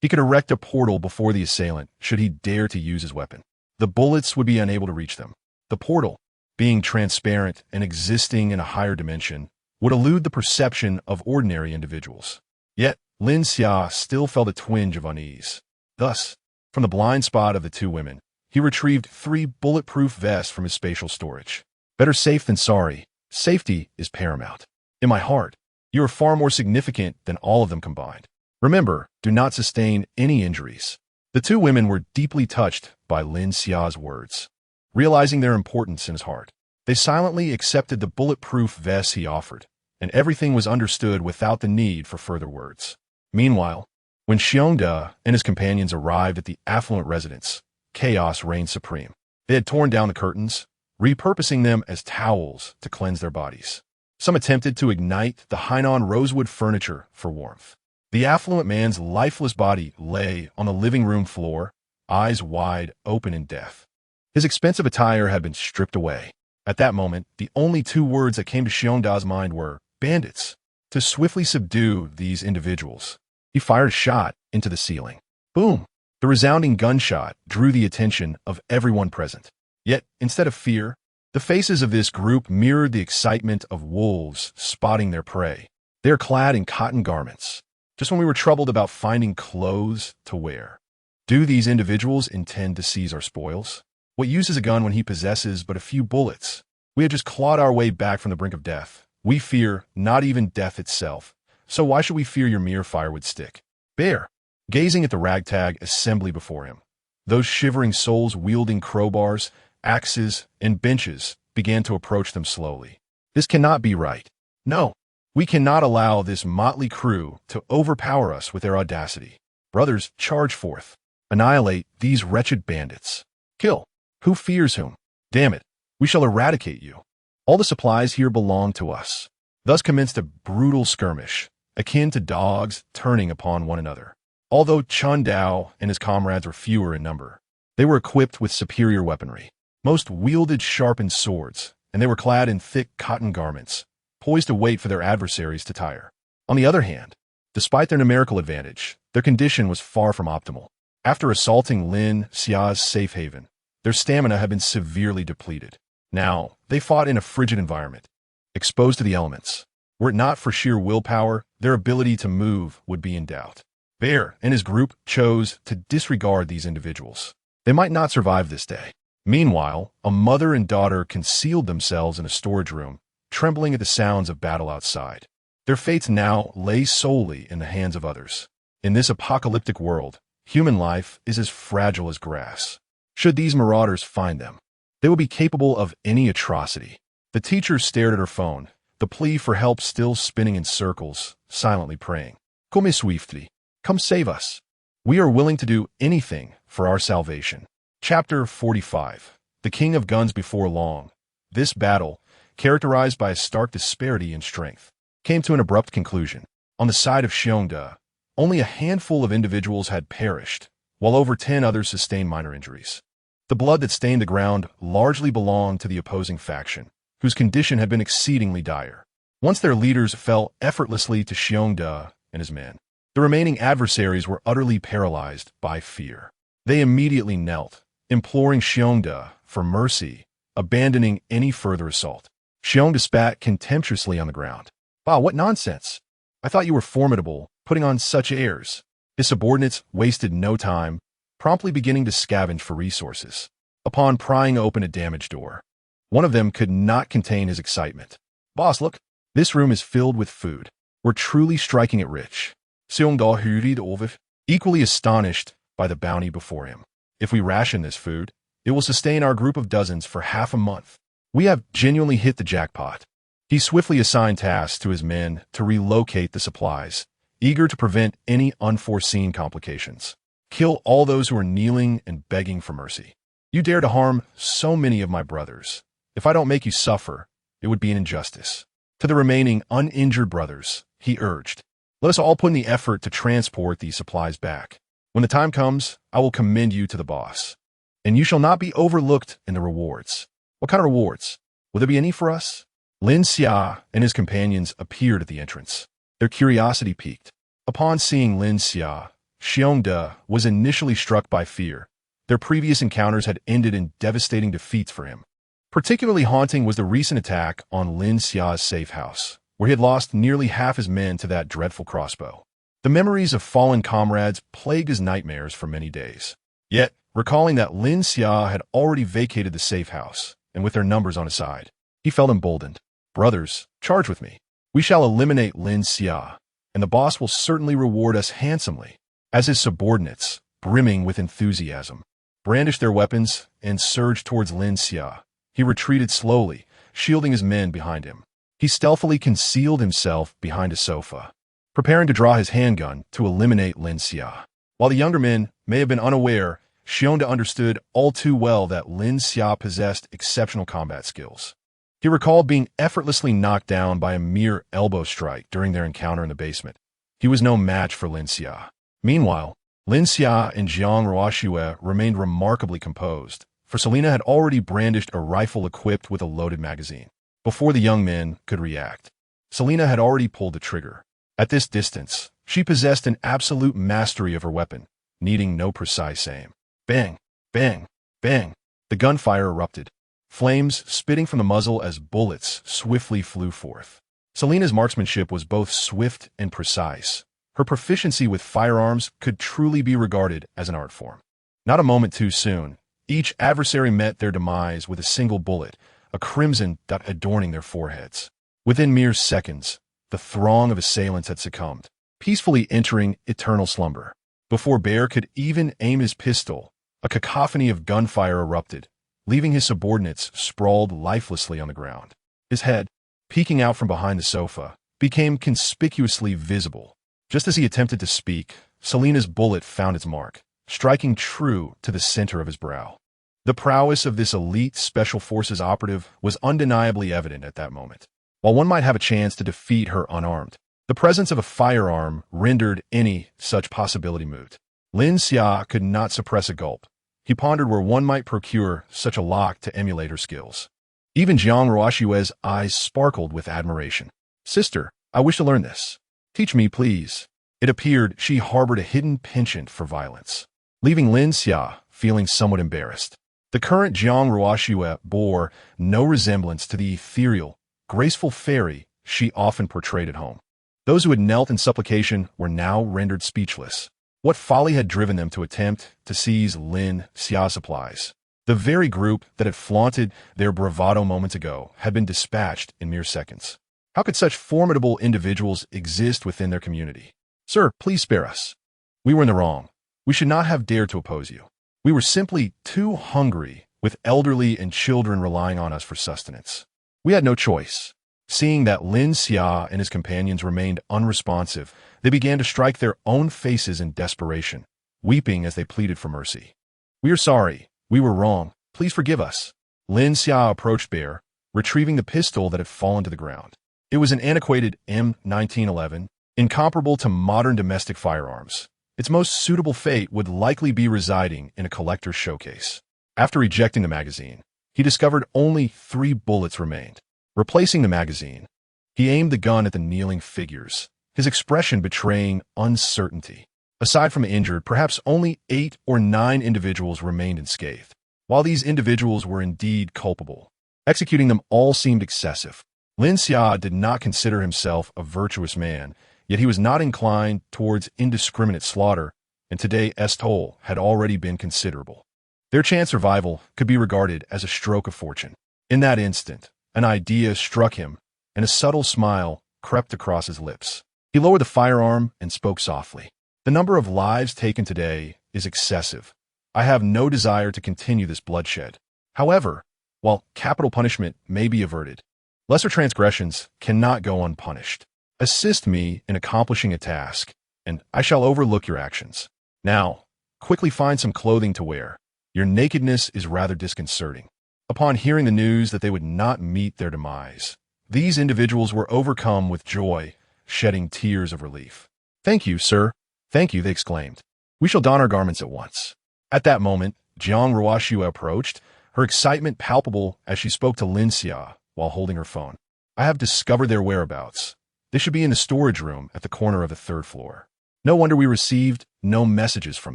he could erect a portal before the assailant should he dare to use his weapon. The bullets would be unable to reach them. The portal, being transparent and existing in a higher dimension, would elude the perception of ordinary individuals. Yet, Lin Xia still felt a twinge of unease. Thus, from the blind spot of the two women, he retrieved 3 bulletproof vests from his spatial storage. Better safe than sorry. Safety is paramount. In my heart, you are far more significant than all of them combined. Remember, do not sustain any injuries. The two women were deeply touched by Lin Xia's words. Realizing their importance in his heart, they silently accepted the bulletproof vests he offered, and everything was understood without the need for further words. Meanwhile, When Xiongda and his companions arrived at the affluent residence, chaos reigned supreme. They had torn down the curtains, repurposing them as towels to cleanse their bodies. Some attempted to ignite the Hainan rosewood furniture for warmth. The affluent man's lifeless body lay on the living room floor, eyes wide open in death. His expensive attire had been stripped away. At that moment, the only two words that came to Xiongda's mind were, bandits. To swiftly subdue these individuals, he fired a shot into the ceiling. Boom! The resounding gunshot drew the attention of everyone present. Yet, instead of fear, the faces of this group mirrored the excitement of wolves spotting their prey. They are clad in cotton garments, just when we were troubled about finding clothes to wear. Do these individuals intend to seize our spoils? What use is a gun when he possesses but a few bullets? We had just clawed our way back from the brink of death. We fear not even death itself, so why should we fear your mere firewood stick? Bear, gazing at the ragtag assembly before him, those shivering souls wielding crowbars, axes, and benches began to approach them slowly. This cannot be right. No, we cannot allow this motley crew to overpower us with their audacity. Brothers, charge forth. Annihilate these wretched bandits. Kill. Who fears whom? Damn it, we shall eradicate you. All the supplies here belong to us. Thus commenced a brutal skirmish, akin to dogs turning upon one another. Although Chun Dao and his comrades were fewer in number, they were equipped with superior weaponry. Most wielded sharpened swords, and they were clad in thick cotton garments, poised to wait for their adversaries to tire. On the other hand, despite their numerical advantage, their condition was far from optimal. After assaulting Lin Xia's safe haven, their stamina had been severely depleted. Now, they fought in a frigid environment, exposed to the elements. Were it not for sheer willpower, their ability to move would be in doubt. Bear and his group chose to disregard these individuals. They might not survive this day. Meanwhile, a mother and daughter concealed themselves in a storage room, trembling at the sounds of battle outside. Their fates now lay solely in the hands of others. In this apocalyptic world, human life is as fragile as grass. Should these marauders find them, they will be capable of any atrocity. The teacher stared at her phone, the plea for help still spinning in circles, silently praying. Come swiftly. Come save us. We are willing to do anything for our salvation. Chapter 45. The King of Guns Before Long. This battle, characterized by a stark disparity in strength, came to an abrupt conclusion. On the side of Xiongda, only a handful of individuals had perished, while over 10 others sustained minor injuries. The blood that stained the ground largely belonged to the opposing faction, whose condition had been exceedingly dire. Once their leaders fell effortlessly to Xiongda and his men, the remaining adversaries were utterly paralyzed by fear. They immediately knelt, imploring Xiongda for mercy, abandoning any further assault. Xiongda spat contemptuously on the ground. Wow, what nonsense! I thought you were formidable, putting on such airs. His subordinates wasted no time, promptly beginning to scavenge for resources. Upon prying open a damaged door, one of them could not contain his excitement. Boss, look, this room is filled with food. We're truly striking it rich. Xiongda hurried over, equally astonished by the bounty before him. If we ration this food, it will sustain our group of dozens for half a month. We have genuinely hit the jackpot. He swiftly assigned tasks to his men to relocate the supplies, eager to prevent any unforeseen complications. Kill all those who are kneeling and begging for mercy. You dare to harm so many of my brothers. If I don't make you suffer, it would be an injustice. To the remaining uninjured brothers, he urged, let us all put in the effort to transport these supplies back. When the time comes, I will commend you to the boss. And you shall not be overlooked in the rewards. What kind of rewards? Will there be any for us? Lin Xia and his companions appeared at the entrance. Their curiosity piqued. Upon seeing Lin Xia, Xiongda was initially struck by fear. Their previous encounters had ended in devastating defeats for him. Particularly haunting was the recent attack on Lin Xia's safe house, where he had lost nearly half his men to that dreadful crossbow. The memories of fallen comrades plagued his nightmares for many days. Yet, recalling that Lin Xia had already vacated the safe house, and with their numbers on his side, he felt emboldened. Brothers, charge with me. We shall eliminate Lin Xia, and the boss will certainly reward us handsomely. As his subordinates, brimming with enthusiasm, brandished their weapons and surged towards Lin Xia, he retreated slowly, shielding his men behind him. He stealthily concealed himself behind a sofa. preparing to draw his handgun to eliminate Lin Xia. While the younger men may have been unaware, Xionda understood all too well that Lin Xia possessed exceptional combat skills. He recalled being effortlessly knocked down by a mere elbow strike during their encounter in the basement. He was no match for Lin Xia. Meanwhile, Lin Xia and Jiang Ruoxue remained remarkably composed, for Selena had already brandished a rifle equipped with a loaded magazine. Before the young men could react, Selena had already pulled the trigger. At this distance, she possessed an absolute mastery of her weapon, needing no precise aim. Bang! Bang! Bang! The gunfire erupted, flames spitting from the muzzle as bullets swiftly flew forth. Selena's marksmanship was both swift and precise. Her proficiency with firearms could truly be regarded as an art form. Not a moment too soon, each adversary met their demise with a single bullet, a crimson dot adorning their foreheads. Within mere seconds, the throng of assailants had succumbed, peacefully entering eternal slumber. Before Bear could even aim his pistol, a cacophony of gunfire erupted, leaving his subordinates sprawled lifelessly on the ground. His head, peeking out from behind the sofa, became conspicuously visible. Just as he attempted to speak, Selena's bullet found its mark, striking true to the center of his brow. The prowess of this elite Special Forces operative was undeniably evident at that moment. While one might have a chance to defeat her unarmed, the presence of a firearm rendered any such possibility moot. Lin Xia could not suppress a gulp. He pondered where one might procure such a lock to emulate her skills. Even Jiang Ruoxue's eyes sparkled with admiration. "Sister, I wish to learn this. Teach me, please." It appeared she harbored a hidden penchant for violence, leaving Lin Xia feeling somewhat embarrassed. The current Jiang Ruoxue bore no resemblance to the ethereal, graceful fairy she often portrayed at home. Those who had knelt in supplication were now rendered speechless. What folly had driven them to attempt to seize Lin Xia's supplies? The very group that had flaunted their bravado moments ago had been dispatched in mere seconds. How could such formidable individuals exist within their community? "Sir, please spare us. We were in the wrong. We should not have dared to oppose you. We were simply too hungry, with elderly and children relying on us for sustenance. We had no choice." Seeing that Lin Xia and his companions remained unresponsive, they began to strike their own faces in desperation, weeping as they pleaded for mercy. "We are sorry. We were wrong. Please forgive us." Lin Xia approached Bear, retrieving the pistol that had fallen to the ground. It was an antiquated M1911, incomparable to modern domestic firearms. Its most suitable fate would likely be residing in a collector's showcase. After ejecting the magazine, he discovered only 3 bullets remained. Replacing the magazine, he aimed the gun at the kneeling figures, his expression betraying uncertainty. Aside from the injured, perhaps only 8 or 9 individuals remained unscathed. While these individuals were indeed culpable, executing them all seemed excessive. Lin Xia did not consider himself a virtuous man, yet he was not inclined towards indiscriminate slaughter, and today's toll had already been considerable. Their chance survival could be regarded as a stroke of fortune. In that instant, an idea struck him, and a subtle smile crept across his lips. He lowered the firearm and spoke softly. "The number of lives taken today is excessive. I have no desire to continue this bloodshed. However, while capital punishment may be averted, lesser transgressions cannot go unpunished. Assist me in accomplishing a task, and I shall overlook your actions. Now, quickly find some clothing to wear. Your nakedness is rather disconcerting." Upon hearing the news that they would not meet their demise, these individuals were overcome with joy, shedding tears of relief. "Thank you, sir. Thank you," they exclaimed. "We shall don our garments at once." At that moment, Jiang Ruoxue approached, her excitement palpable as she spoke to Lin Xia while holding her phone. "I have discovered their whereabouts. They should be in the storage room at the corner of the 3rd floor. No wonder we received no messages from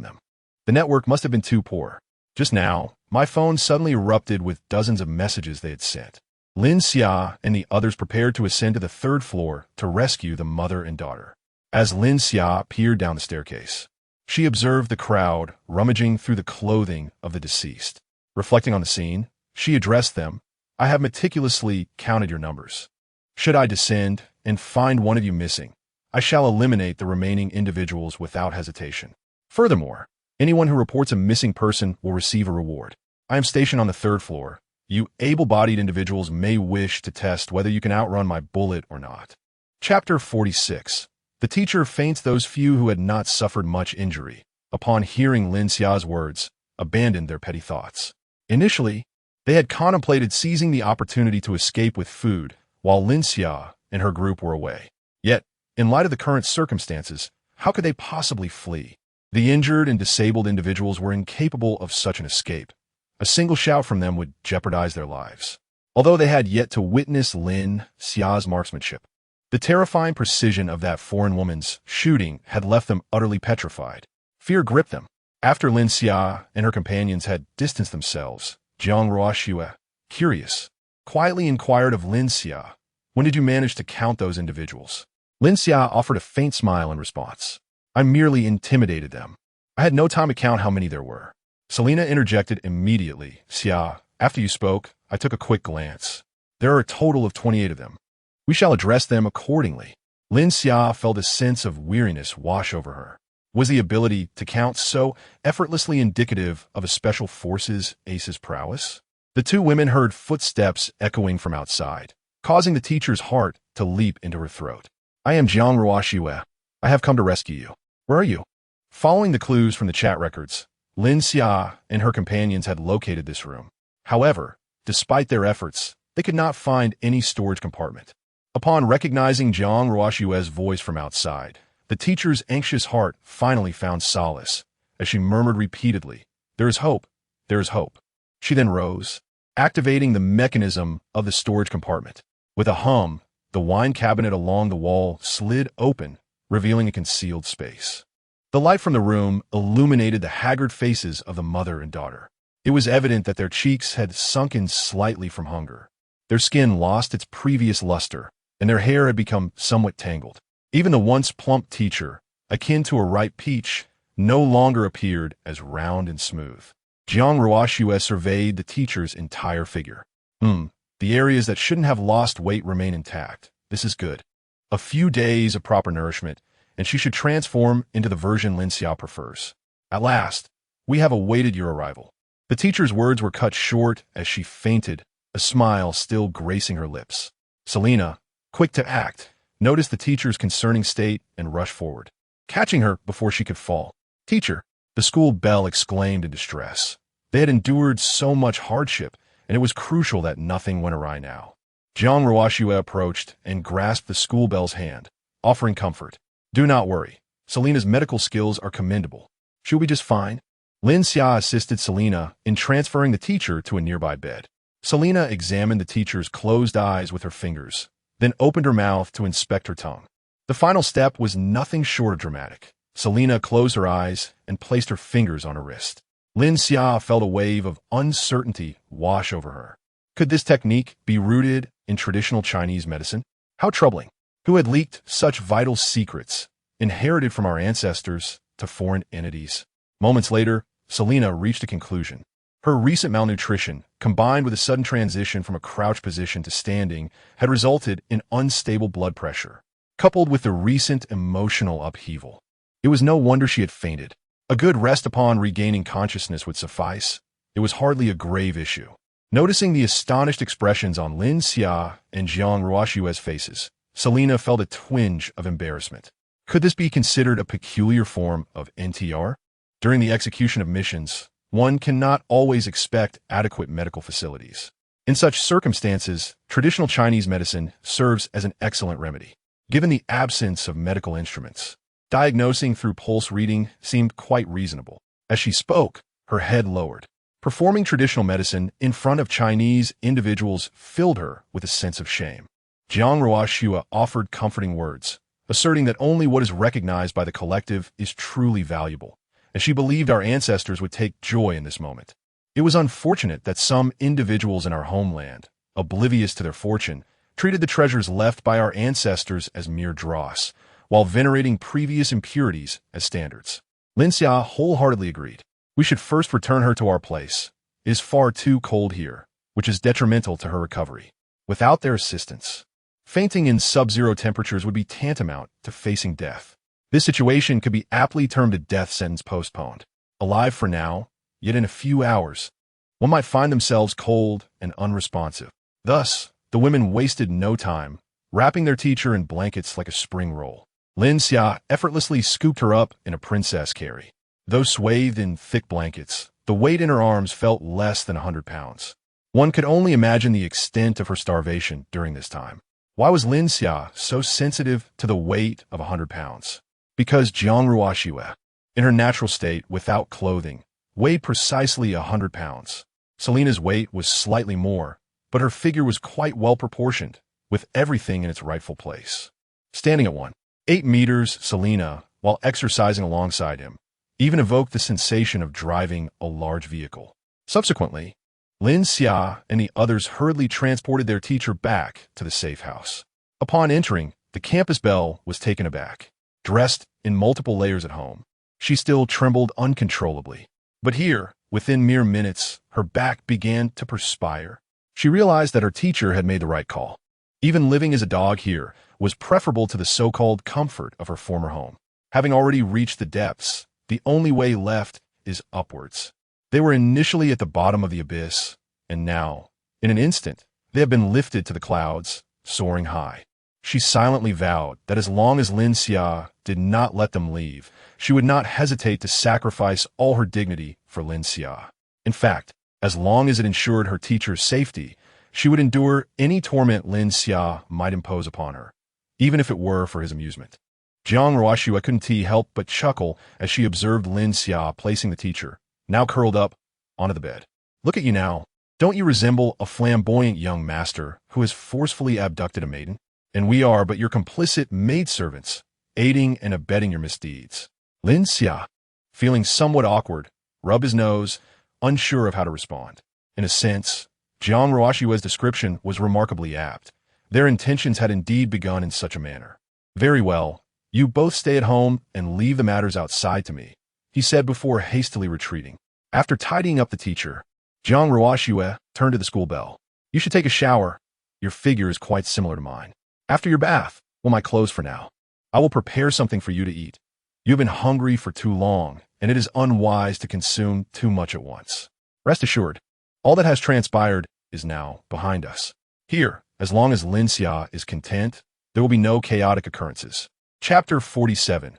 them. The network must have been too poor. Just now, my phone suddenly erupted with dozens of messages they had sent." Lin Xia and the others prepared to ascend to the 3rd floor to rescue the mother and daughter. As Lin Xia peered down the staircase, she observed the crowd rummaging through the clothing of the deceased. Reflecting on the scene, she addressed them, "I have meticulously counted your numbers. Should I descend and find one of you missing, I shall eliminate the remaining individuals without hesitation. Furthermore, anyone who reports a missing person will receive a reward. I am stationed on the 3rd floor. You able-bodied individuals may wish to test whether you can outrun my bullet or not." Chapter 46. The teacher faints those few who had not suffered much injury, upon hearing Lin Xia's words, abandoned their petty thoughts. Initially, they had contemplated seizing the opportunity to escape with food while Lin Xia and her group were away. Yet, in light of the current circumstances, how could they possibly flee? The injured and disabled individuals were incapable of such an escape. A single shout from them would jeopardize their lives. Although they had yet to witness Lin Xia's marksmanship, the terrifying precision of that foreign woman's shooting had left them utterly petrified. Fear gripped them. After Lin Xia and her companions had distanced themselves, Jiang Ruoxue, curious, quietly inquired of Lin Xia, "When did you manage to count those individuals?" Lin Xia offered a faint smile in response. "I merely intimidated them. I had no time to count how many there were." Selena interjected immediately. "Xia, after you spoke, I took a quick glance. There are a total of 28 of them. We shall address them accordingly." Lin Xia felt a sense of weariness wash over her. Was the ability to count so effortlessly indicative of a special forces ace's prowess? The two women heard footsteps echoing from outside, causing the teacher's heart to leap into her throat. "I am Jiang Ruoxue. I have come to rescue you. Where are you?" Following the clues from the chat records, Lin Xia and her companions had located this room. However, despite their efforts, they could not find any storage compartment. Upon recognizing Jiang Ruoxue's voice from outside, the teacher's anxious heart finally found solace, as she murmured repeatedly, "There is hope. There is hope." She then rose, activating the mechanism of the storage compartment. With a hum, the wine cabinet along the wall slid open, revealing a concealed space. The light from the room illuminated the haggard faces of the mother and daughter. It was evident that their cheeks had sunken slightly from hunger. Their skin lost its previous luster, and their hair had become somewhat tangled. Even the once plump teacher, akin to a ripe peach, no longer appeared as round and smooth. Jiang Ruoxue surveyed the teacher's entire figure. The areas that shouldn't have lost weight remain intact. This is good. A few days of proper nourishment, and she should transform into the version Lin Xia prefers. At last, we have awaited your arrival. The teacher's words were cut short as she fainted, a smile still gracing her lips. Selena, quick to act, noticed the teacher's concerning state and rushed forward, catching her before she could fall. "Teacher!" the school bell exclaimed in distress. They had endured so much hardship, and it was crucial that nothing went awry now. Jiang Ruoxue approached and grasped the school bell's hand, offering comfort. "Do not worry. Selena's medical skills are commendable. She'll be just fine." Lin Xia assisted Selena in transferring the teacher to a nearby bed. Selena examined the teacher's closed eyes with her fingers, then opened her mouth to inspect her tongue. The final step was nothing short of dramatic. Selena closed her eyes and placed her fingers on her wrist. Lin Xia felt a wave of uncertainty wash over her. Could this technique be rooted in traditional Chinese medicine? How troubling. Who had leaked such vital secrets, inherited from our ancestors, to foreign entities? Moments later, Selena reached a conclusion. Her recent malnutrition, combined with a sudden transition from a crouched position to standing, had resulted in unstable blood pressure, coupled with the recent emotional upheaval. It was no wonder she had fainted. A good rest upon regaining consciousness would suffice. It was hardly a grave issue. Noticing the astonished expressions on Lin Xia and Jiang Ruoxue's faces, Selena felt a twinge of embarrassment. Could this be considered a peculiar form of NTR? During the execution of missions, one cannot always expect adequate medical facilities. In such circumstances, traditional Chinese medicine serves as an excellent remedy. Given the absence of medical instruments, diagnosing through pulse reading seemed quite reasonable. As she spoke, her head lowered. Performing traditional medicine in front of Chinese individuals filled her with a sense of shame. Jiang Ruoxue offered comforting words, asserting that only what is recognized by the collective is truly valuable, and she believed our ancestors would take joy in this moment. It was unfortunate that some individuals in our homeland, oblivious to their fortune, treated the treasures left by our ancestors as mere dross, while venerating previous impurities as standards. Lin Xia wholeheartedly agreed. We should first return her to our place. It is far too cold here, which is detrimental to her recovery. Without their assistance, fainting in sub-zero temperatures would be tantamount to facing death. This situation could be aptly termed a death sentence postponed. Alive for now, yet in a few hours, one might find themselves cold and unresponsive. Thus, the women wasted no time, wrapping their teacher in blankets like a spring roll. Lin Xia effortlessly scooped her up in a princess carry. Though swathed in thick blankets, the weight in her arms felt less than 100 pounds. One could only imagine the extent of her starvation during this time. Why was Lin Xia so sensitive to the weight of 100 pounds? Because Jiang Ruoxue, in her natural state without clothing, weighed precisely 100 pounds. Selena's weight was slightly more, but her figure was quite well proportioned, with everything in its rightful place. Standing at 1.8 meters, Selena, while exercising alongside him, even evoked the sensation of driving a large vehicle. Subsequently, Lin Xia and the others hurriedly transported their teacher back to the safe house. Upon entering, the campus belle was taken aback. Dressed in multiple layers at home, she still trembled uncontrollably. But here, within mere minutes, her back began to perspire. She realized that her teacher had made the right call. Even living as a dog here was preferable to the so-called comfort of her former home. Having already reached the depths, the only way left is upwards. They were initially at the bottom of the abyss, and now, in an instant, they have been lifted to the clouds, soaring high. She silently vowed that as long as Lin Xia did not let them leave, she would not hesitate to sacrifice all her dignity for Lin Xia. In fact, as long as it ensured her teacher's safety, she would endure any torment Lin Xia might impose upon her, even if it were for his amusement. Jiang Ruoxue couldn't help but chuckle as she observed Lin Xia placing the teacher, now curled up, onto the bed. Look at you now. Don't you resemble a flamboyant young master who has forcefully abducted a maiden? And we are but your complicit maidservants, aiding and abetting your misdeeds. Lin Xia, feeling somewhat awkward, rubbed his nose, unsure of how to respond. In a sense, Jiang Ruoxue's description was remarkably apt. Their intentions had indeed begun in such a manner. Very well, you both stay at home and leave the matters outside to me, he said before hastily retreating. After tidying up the teacher, Jiang Ruoxue turned to the school bell. You should take a shower. Your figure is quite similar to mine. After your bath, well, my clothes for now. I will prepare something for you to eat. You have been hungry for too long, and it is unwise to consume too much at once. Rest assured, all that has transpired is now behind us. Here, as long as Lin Xia is content, there will be no chaotic occurrences. Chapter 47.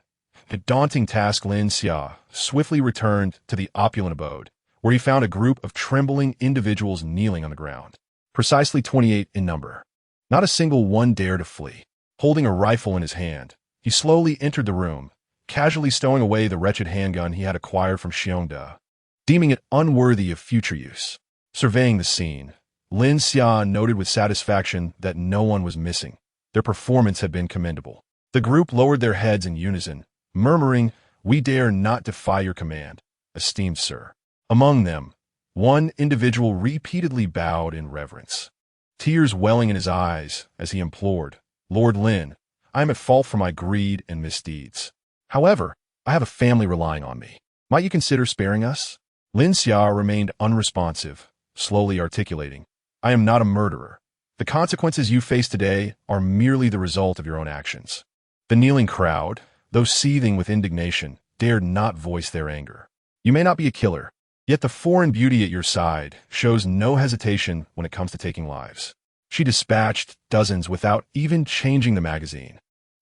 The daunting task. Lin Xia swiftly returned to the opulent abode, where he found a group of trembling individuals kneeling on the ground, precisely 28 in number. Not a single one dared to flee. Holding a rifle in his hand, he slowly entered the room, casually stowing away the wretched handgun he had acquired from Xiongda, deeming it unworthy of future use. Surveying the scene, Lin Xia noted with satisfaction that no one was missing. Their performance had been commendable. The group lowered their heads in unison, murmuring, "We dare not defy your command, esteemed sir." Among them, one individual repeatedly bowed in reverence, tears welling in his eyes as he implored, "Lord Lin, I am at fault for my greed and misdeeds. However, I have a family relying on me. Might you consider sparing us?" Lin Xia remained unresponsive, slowly articulating, "I am not a murderer. The consequences you face today are merely the result of your own actions." The kneeling crowd, though seething with indignation, dared not voice their anger. You may not be a killer, yet the foreign beauty at your side shows no hesitation when it comes to taking lives. She dispatched dozens without even changing the magazine.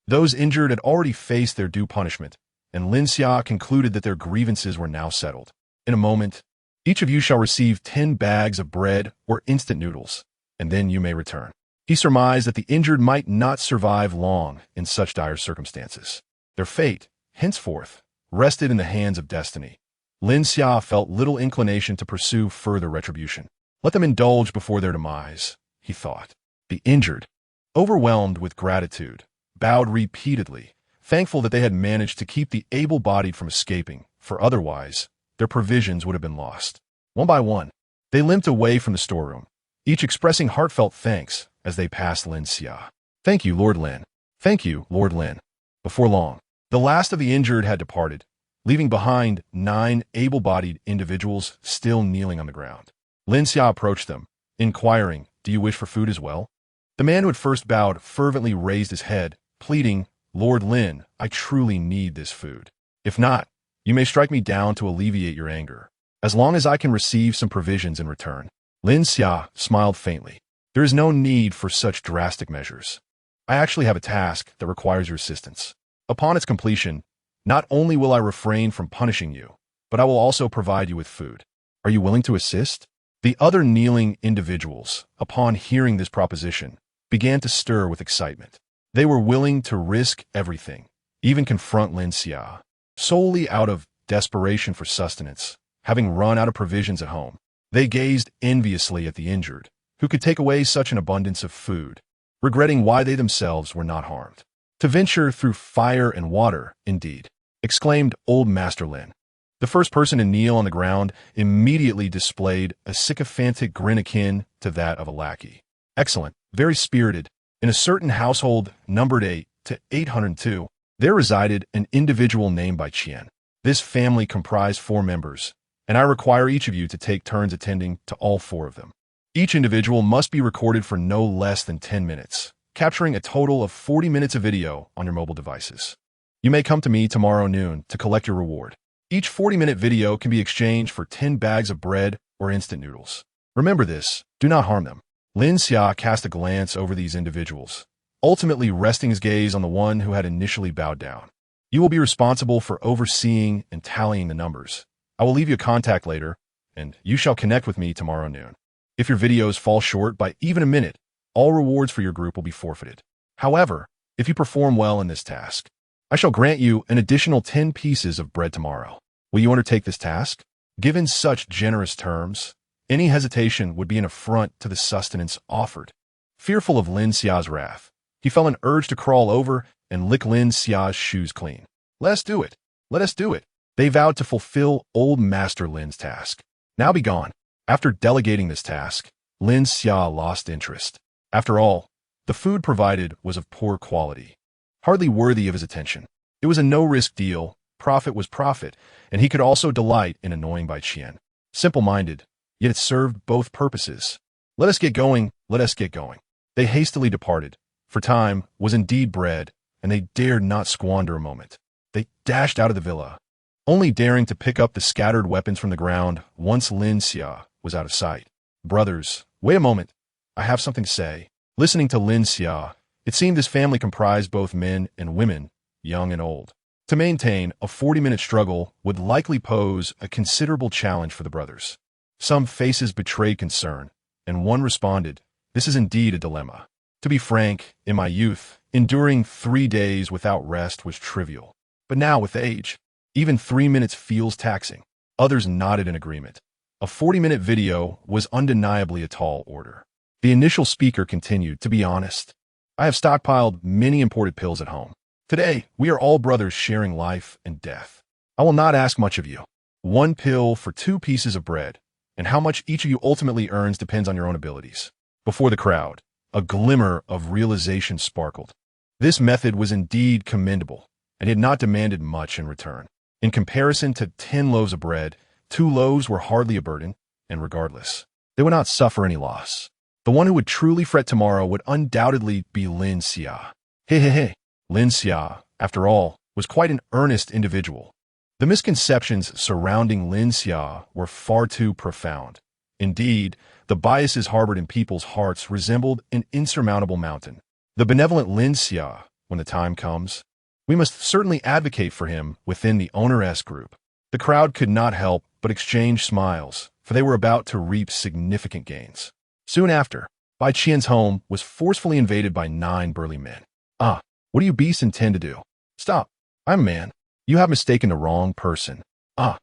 Those injured had already faced their due punishment, and Lin Xia concluded that their grievances were now settled. In a moment, each of you shall receive 10 bags of bread or instant noodles, and then you may return. He surmised that the injured might not survive long in such dire circumstances. Their fate, henceforth, rested in the hands of destiny. Lin Xia felt little inclination to pursue further retribution. Let them indulge before their demise, he thought. The injured, overwhelmed with gratitude, bowed repeatedly, thankful that they had managed to keep the able-bodied from escaping, for otherwise, their provisions would have been lost. One by one, they limped away from the storeroom, each expressing heartfelt thanks as they passed Lin Xia. "Thank you, Lord Lin. Thank you, Lord Lin." Before long, the last of the injured had departed, leaving behind 9 able-bodied individuals still kneeling on the ground. Lin Xia approached them, inquiring, "Do you wish for food as well?" The man who had first bowed fervently raised his head, pleading, "Lord Lin, I truly need this food. If not, you may strike me down to alleviate your anger, as long as I can receive some provisions in return." Lin Xia smiled faintly. "There is no need for such drastic measures. I actually have a task that requires your assistance." Upon its completion, not only will I refrain from punishing you, but I will also provide you with food. Are you willing to assist? The other kneeling individuals, upon hearing this proposition, began to stir with excitement. They were willing to risk everything, even confront Lin Xia, solely out of desperation for sustenance, having run out of provisions at home. They gazed enviously at the injured, who could take away such an abundance of food, regretting why they themselves were not harmed. To venture through fire and water, indeed, exclaimed old Master Lin. The first person to kneel on the ground immediately displayed a sycophantic grin akin to that of a lackey. Excellent, very spirited. In a certain household numbered 8 to 802, there resided an individual named by Qian. This family comprised 4 members, and I require each of you to take turns attending to all 4 of them. Each individual must be recorded for no less than 10 minutes, capturing a total of 40 minutes of video on your mobile devices. You may come to me tomorrow noon to collect your reward. Each 40-minute video can be exchanged for 10 bags of bread or instant noodles. Remember this, do not harm them. Lin Xia cast a glance over these individuals, ultimately resting his gaze on the one who had initially bowed down. You will be responsible for overseeing and tallying the numbers. I will leave you a contact later, and you shall connect with me tomorrow noon. If your videos fall short by even a minute, all rewards for your group will be forfeited. However, if you perform well in this task, I shall grant you an additional 10 pieces of bread tomorrow. Will you undertake this task? Given such generous terms, any hesitation would be an affront to the sustenance offered. Fearful of Lin Xia's wrath, he felt an urge to crawl over and lick Lin Xia's shoes clean. Let us do it. Let us do it. They vowed to fulfill old Master Lin's task. Now be gone. After delegating this task, Lin Xia lost interest. After all, the food provided was of poor quality, hardly worthy of his attention. It was a no-risk deal, profit was profit, and he could also delight in annoying Bai Qian. Simple-minded, yet it served both purposes. Let us get going, let us get going. They hastily departed, for time was indeed bread, and they dared not squander a moment. They dashed out of the villa, only daring to pick up the scattered weapons from the ground once Lin Xia was out of sight. Brothers, wait a moment, I have something to say. Listening to Lin Xia, it seemed this family comprised both men and women, young and old. To maintain a 40-minute struggle would likely pose a considerable challenge for the brothers. Some faces betrayed concern, and one responded, "This is indeed a dilemma. To be frank, in my youth, enduring 3 days without rest was trivial. But now with age, even 3 minutes feels taxing." Others nodded in agreement. A 40-minute video was undeniably a tall order. The initial speaker continued, "To be honest, I have stockpiled many imported pills at home. Today, we are all brothers sharing life and death. I will not ask much of you. 1 pill for 2 pieces of bread, and how much each of you ultimately earns depends on your own abilities." Before the crowd, a glimmer of realization sparkled. This method was indeed commendable, and he had not demanded much in return. In comparison to 10 loaves of bread, 2 loaves were hardly a burden, and regardless, they would not suffer any loss. The one who would truly fret tomorrow would undoubtedly be Lin Xia. Hey. Lin Xia, after all, was quite an earnest individual. The misconceptions surrounding Lin Xia were far too profound. Indeed, the biases harbored in people's hearts resembled an insurmountable mountain. The benevolent Lin Xia, when the time comes, we must certainly advocate for him within the owner-s group. The crowd could not help but exchange smiles, for they were about to reap significant gains. Soon after, Bai Qian's home was forcefully invaded by 9 burly men. "Ah, what do you beasts intend to do?" "Stop, I'm a man. You have mistaken the wrong person." "Ah."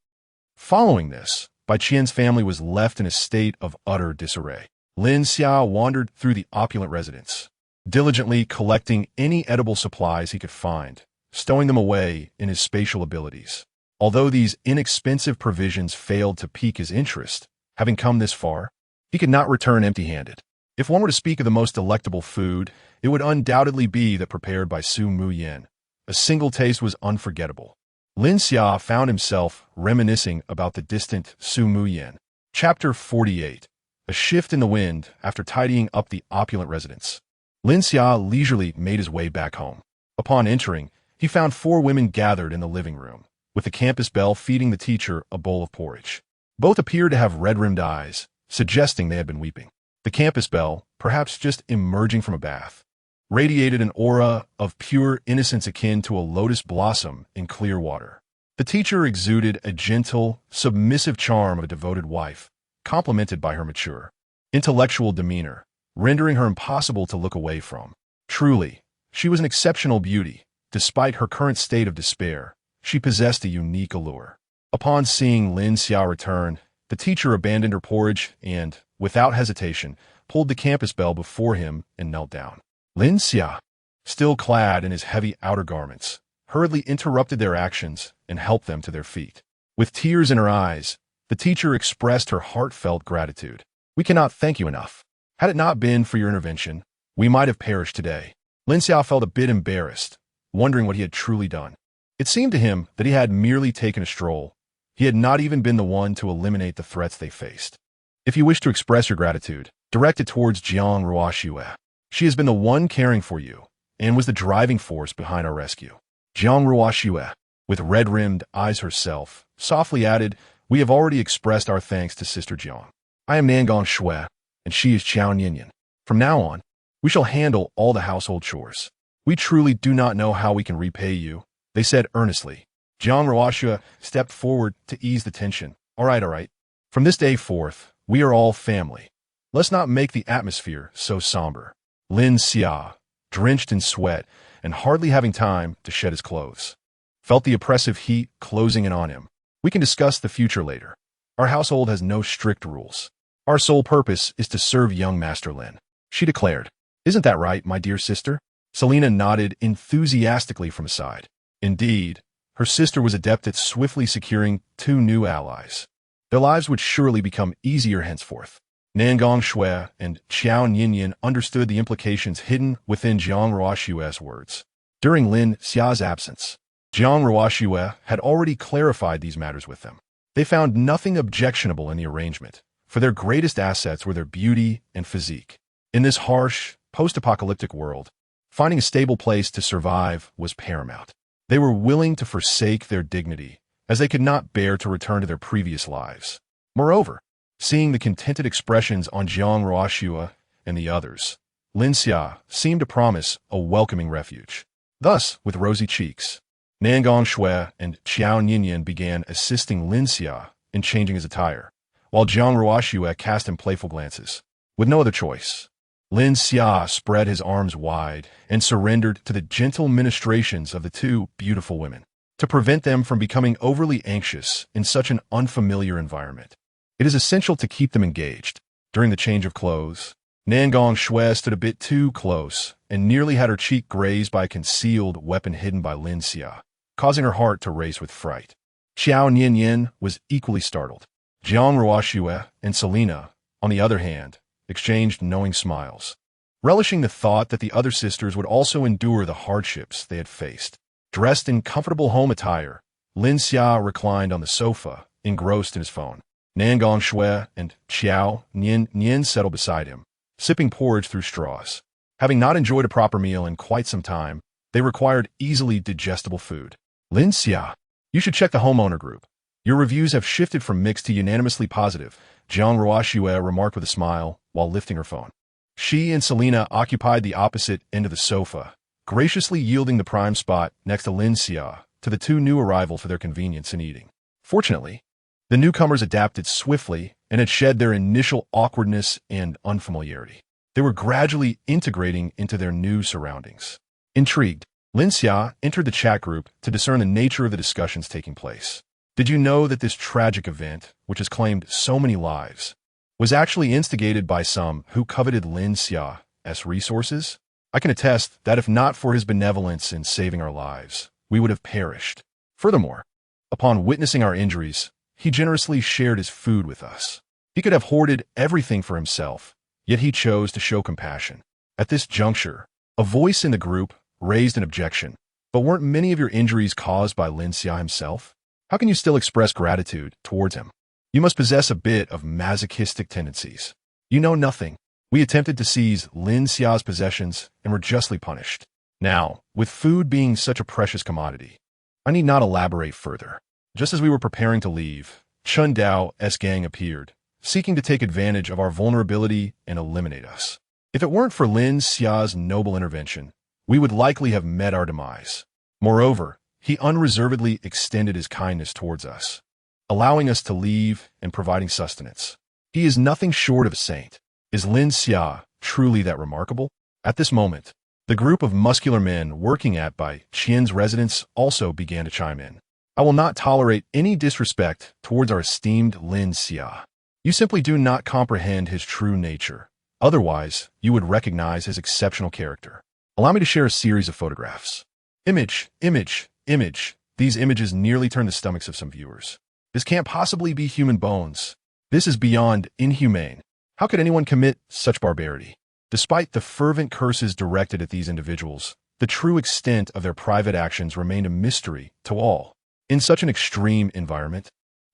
Following this, Bai Qian's family was left in a state of utter disarray. Lin Xia wandered through the opulent residence, diligently collecting any edible supplies he could find, stowing them away in his spatial abilities. Although these inexpensive provisions failed to pique his interest, having come this far, he could not return empty-handed. If one were to speak of the most delectable food, it would undoubtedly be that prepared by Su Mu Yin. A single taste was unforgettable. Lin Xia found himself reminiscing about the distant Su Mu Yin. Chapter 48. A shift in the wind after tidying up the opulent residence. Lin Xia leisurely made his way back home. Upon entering, he found 4 women gathered in the living room, with the campus belle feeding the teacher a bowl of porridge. Both appeared to have red-rimmed eyes, suggesting they had been weeping. The campus belle, perhaps just emerging from a bath, radiated an aura of pure innocence akin to a lotus blossom in clear water. The teacher exuded a gentle, submissive charm of a devoted wife, complemented by her mature, intellectual demeanor, rendering her impossible to look away from. Truly, she was an exceptional beauty. Despite her current state of despair, she possessed a unique allure. Upon seeing Lin Xia return, the teacher abandoned her porridge and, without hesitation, pulled the campus bell before him and knelt down. Lin Xia, still clad in his heavy outer garments, hurriedly interrupted their actions and helped them to their feet. With tears in her eyes, the teacher expressed her heartfelt gratitude. "We cannot thank you enough. Had it not been for your intervention, we might have perished today." Lin Xia felt a bit embarrassed, wondering what he had truly done. It seemed to him that he had merely taken a stroll. He had not even been the one to eliminate the threats they faced. "If you wish to express your gratitude, direct it towards Jiang Ruoxue. She has been the one caring for you, and was the driving force behind our rescue." Jiang Ruoxue, with red-rimmed eyes herself, softly added, "We have already expressed our thanks to Sister Jiang. I am Nangong Shui, and she is Qiao Ninian. From now on, we shall handle all the household chores. We truly do not know how we can repay you," they said earnestly. Jiang Ruoxue stepped forward to ease the tension. All right. From this day forth, we are all family. Let's not make the atmosphere so somber." Lin Xia, drenched in sweat and hardly having time to shed his clothes, felt the oppressive heat closing in on him. "We can discuss the future later. Our household has no strict rules. Our sole purpose is to serve young Master Lin," she declared. "Isn't that right, my dear sister?" Selena nodded enthusiastically from aside. Indeed, her sister was adept at swiftly securing 2 new allies. Their lives would surely become easier henceforth. Nangong Shui and Qiao Ninian understood the implications hidden within Jiang Ruoxue's words. During Lin Xia's absence, Jiang Ruoxue had already clarified these matters with them. They found nothing objectionable in the arrangement, for their greatest assets were their beauty and physique. In this harsh, post-apocalyptic world, finding a stable place to survive was paramount. They were willing to forsake their dignity, as they could not bear to return to their previous lives. Moreover, seeing the contented expressions on Jiang Ruoxue and the others, Lin Xia seemed to promise a welcoming refuge. Thus, with rosy cheeks, Nangong Shui and Qiao Ninian began assisting Lin Xia in changing his attire, while Jiang Ruoxue cast him playful glances. With no other choice, Lin Xia spread his arms wide and surrendered to the gentle ministrations of the 2 beautiful women, to prevent them from becoming overly anxious in such an unfamiliar environment. It is essential to keep them engaged. During the change of clothes, Nangong Shui stood a bit too close and nearly had her cheek grazed by a concealed weapon hidden by Lin Xia, causing her heart to race with fright. Qiao Ninian was equally startled. Jiang Ruoxue and Selena, on the other hand, exchanged knowing smiles, relishing the thought that the other sisters would also endure the hardships they had faced. Dressed in comfortable home attire, Lin Xia reclined on the sofa, engrossed in his phone. Nangong Shui and Qiao Ninian settled beside him, sipping porridge through straws. Having not enjoyed a proper meal in quite some time, they required easily digestible food. "Lin Xia, you should check the homeowner group. Your reviews have shifted from mixed to unanimously positive," Jiang Ruoxue remarked with a smile while lifting her phone. She and Selena occupied the opposite end of the sofa, graciously yielding the prime spot next to Lin Xia to the 2 new arrivals for their convenience in eating. Fortunately, the newcomers adapted swiftly and had shed their initial awkwardness and unfamiliarity. They were gradually integrating into their new surroundings. Intrigued, Lin Xia entered the chat group to discern the nature of the discussions taking place. "Did you know that this tragic event, which has claimed so many lives, was actually instigated by some who coveted Lin Xia's resources? I can attest that if not for his benevolence in saving our lives, we would have perished. Furthermore, upon witnessing our injuries, he generously shared his food with us. He could have hoarded everything for himself, yet he chose to show compassion." At this juncture, a voice in the group raised an objection. "But weren't many of your injuries caused by Lin Xia himself? How can you still express gratitude towards him? You must possess a bit of masochistic tendencies. You know nothing. We attempted to seize Lin Xia's possessions and were justly punished. Now, with food being such a precious commodity, I need not elaborate further. Just as we were preparing to leave, Chun Dao's gang appeared, seeking to take advantage of our vulnerability and eliminate us. If it weren't for Lin Xia's noble intervention, we would likely have met our demise. Moreover, he unreservedly extended his kindness towards us, allowing us to leave and providing sustenance. He is nothing short of a saint. Is Lin Xia truly that remarkable? At this moment, the group of muscular men working at Bai Qian's residence also began to chime in. I will not tolerate any disrespect towards our esteemed Lin Xia. You simply do not comprehend his true nature. Otherwise, you would recognize his exceptional character. Allow me to share a series of photographs. Image, image, image. These images nearly turn the stomachs of some viewers. This can't possibly be human bones. This is beyond inhumane. How could anyone commit such barbarity? Despite the fervent curses directed at these individuals, the true extent of their private actions remained a mystery to all. In such an extreme environment,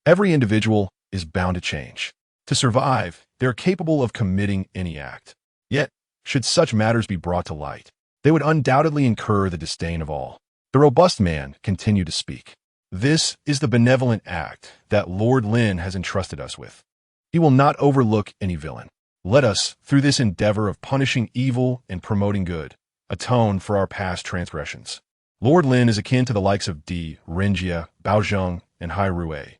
every individual is bound to change. To survive, they are capable of committing any act. Yet, should such matters be brought to light, they would undoubtedly incur the disdain of all. The robust man continued to speak. This is the benevolent act that Lord Lin has entrusted us with. He will not overlook any villain. Let us, through this endeavor of punishing evil and promoting good, atone for our past transgressions. Lord Lin is akin to the likes of Di, Renjia, Baozheng, and Hai Rui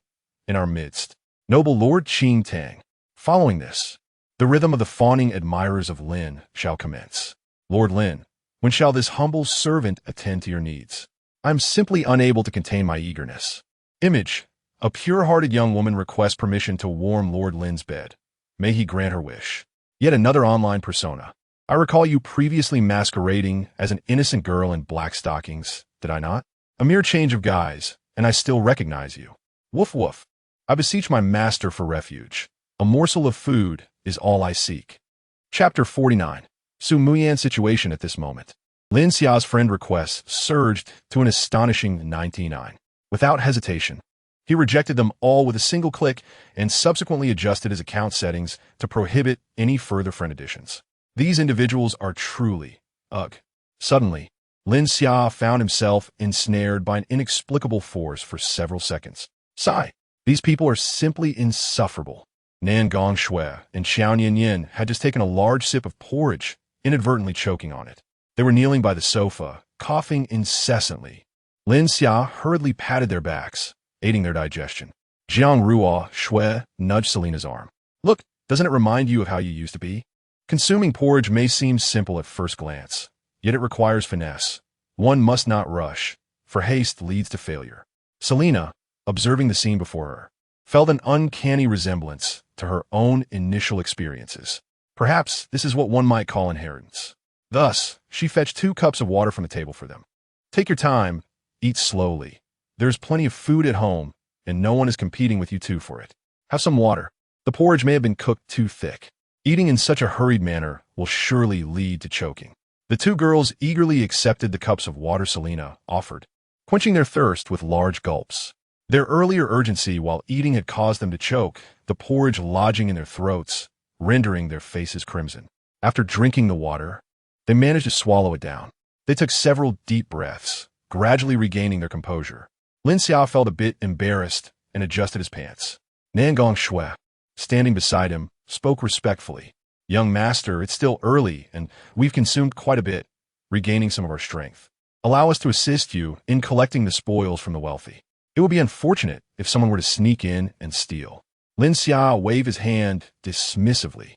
in our midst. Noble Lord Qing Tang. Following this, the rhythm of the fawning admirers of Lin shall commence. Lord Lin, when shall this humble servant attend to your needs? I am simply unable to contain my eagerness. Image. A pure-hearted young woman requests permission to warm Lord Lin's bed. May he grant her wish. Yet another online persona. I recall you previously masquerading as an innocent girl in black stockings, did I not? A mere change of guise, and I still recognize you. Woof woof. I beseech my master for refuge. A morsel of food is all I seek. Chapter 49. Su Muyan's situation at this moment. Lin Xia's friend requests surged to an astonishing 99. Without hesitation, he rejected them all with a single click and subsequently adjusted his account settings to prohibit any further friend additions. These individuals are truly, ugh. Suddenly, Lin Xia found himself ensnared by an inexplicable force for several seconds. Sigh. These people are simply insufferable. Nan Gongshui and Xiao Yin had just taken a large sip of porridge, inadvertently choking on it. They were kneeling by the sofa, coughing incessantly. Lin Xia hurriedly patted their backs, aiding their digestion. Jiang Ruo Shui nudged Selena's arm. Look, doesn't it remind you of how you used to be? Consuming porridge may seem simple at first glance, yet it requires finesse. One must not rush, for haste leads to failure. Selena, observing the scene before her, felt an uncanny resemblance to her own initial experiences. Perhaps this is what one might call inheritance. Thus, she fetched 2 cups of water from the table for them. Take your time, eat slowly. There's plenty of food at home, and no one is competing with you two for it. Have some water. The porridge may have been cooked too thick. Eating in such a hurried manner will surely lead to choking. The 2 girls eagerly accepted the cups of water Selena offered, quenching their thirst with large gulps. Their earlier urgency while eating had caused them to choke, the porridge lodging in their throats, rendering their faces crimson. After drinking the water, they managed to swallow it down. They took several deep breaths, gradually regaining their composure. Lin Xia felt a bit embarrassed and adjusted his pants. Nan Gongshui, standing beside him, spoke respectfully. Young master, it's still early, and we've consumed quite a bit, regaining some of our strength. Allow us to assist you in collecting the spoils from the wealthy. It would be unfortunate if someone were to sneak in and steal. Lin Xia waved his hand dismissively.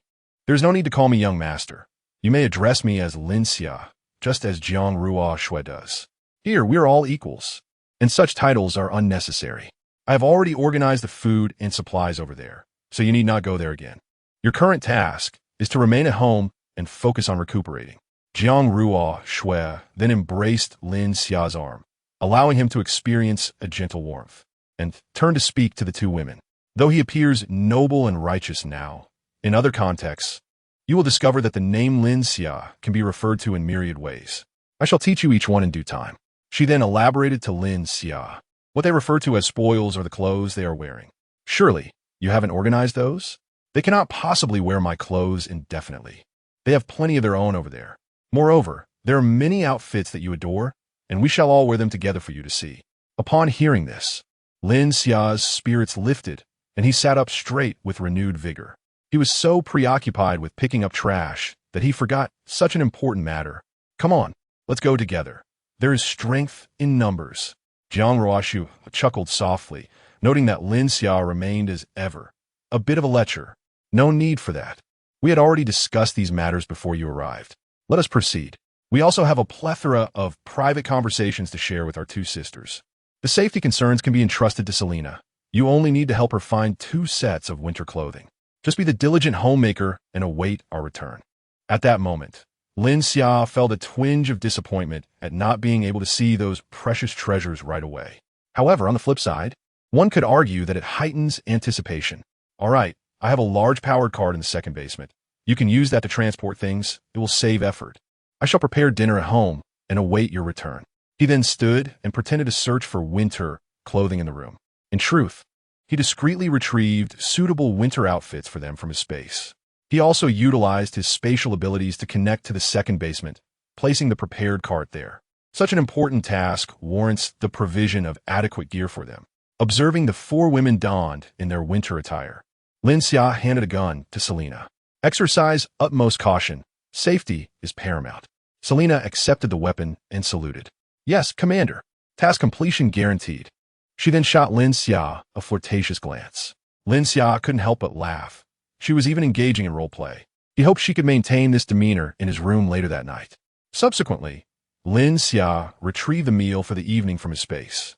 There's no need to call me young master. You may address me as Lin Xia, just as Jiang Ruo Shui does. Here, we are all equals, and such titles are unnecessary. I have already organized the food and supplies over there, so you need not go there again. Your current task is to remain at home and focus on recuperating. Jiang Ruo Shui then embraced Lin Xia's arm, allowing him to experience a gentle warmth, and turned to speak to the 2 women. Though he appears noble and righteous now, in other contexts, you will discover that the name Lin Xia can be referred to in myriad ways. I shall teach you each one in due time. She then elaborated to Lin Xia. What they refer to as spoils are the clothes they are wearing. Surely, you haven't organized those? They cannot possibly wear my clothes indefinitely. They have plenty of their own over there. Moreover, there are many outfits that you adore, and we shall all wear them together for you to see. Upon hearing this, Lin Xia's spirits lifted, and he sat up straight with renewed vigor. He was so preoccupied with picking up trash that he forgot such an important matter. Come on, let's go together. There is strength in numbers. Jiang Ruoshu chuckled softly, noting that Lin Xia remained as ever. A bit of a lecher. No need for that. We had already discussed these matters before you arrived. Let us proceed. We also have a plethora of private conversations to share with our two sisters. The safety concerns can be entrusted to Selena. You only need to help her find 2 sets of winter clothing. Just be the diligent homemaker and await our return. At that moment, Lin Xia felt a twinge of disappointment at not being able to see those precious treasures right away. However, on the flip side, one could argue that it heightens anticipation. All right, I have a large powered cart in the second basement. You can use that to transport things. It will save effort. I shall prepare dinner at home and await your return. He then stood and pretended to search for winter clothing in the room. In truth, he discreetly retrieved suitable winter outfits for them from his space. He also utilized his spatial abilities to connect to the second basement, placing the prepared cart there. Such an important task warrants the provision of adequate gear for them. Observing the 4 women donned in their winter attire, Lin Xia handed a gun to Selena. Exercise utmost caution. Safety is paramount. Selena accepted the weapon and saluted. Yes, Commander. Task completion guaranteed. She then shot Lin Xia a flirtatious glance. Lin Xia couldn't help but laugh. She was even engaging in roleplay. He hoped she could maintain this demeanor in his room later that night. Subsequently, Lin Xia retrieved the meal for the evening from his space,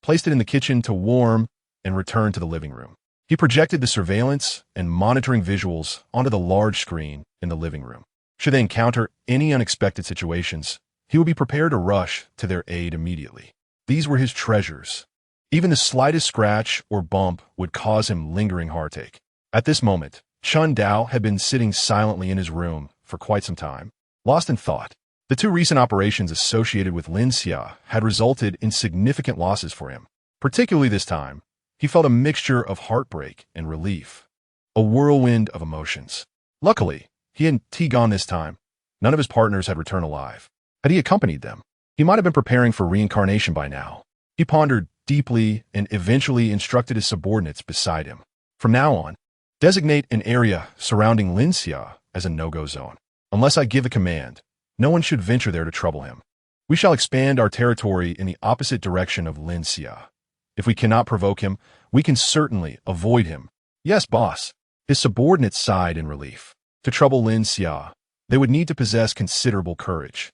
placed it in the kitchen to warm, and returned to the living room. He projected the surveillance and monitoring visuals onto the large screen in the living room. Should they encounter any unexpected situations, he would be prepared to rush to their aid immediately. These were his treasures. Even the slightest scratch or bump would cause him lingering heartache. At this moment, Chun Dao had been sitting silently in his room for quite some time, lost in thought. The 2 recent operations associated with Lin Xia had resulted in significant losses for him. Particularly this time, he felt a mixture of heartbreak and relief, a whirlwind of emotions. Luckily, he hadn't gone this time. None of his partners had returned alive. Had he accompanied them, he might have been preparing for reincarnation by now. He pondered deeply and eventually instructed his subordinates beside him. From now on, designate an area surrounding Lin Xia as a no-go zone. Unless I give a command, no one should venture there to trouble him. We shall expand our territory in the opposite direction of Lin Xia. If we cannot provoke him, we can certainly avoid him. Yes, boss. His subordinates sighed in relief. To trouble Lin Xia, they would need to possess considerable courage.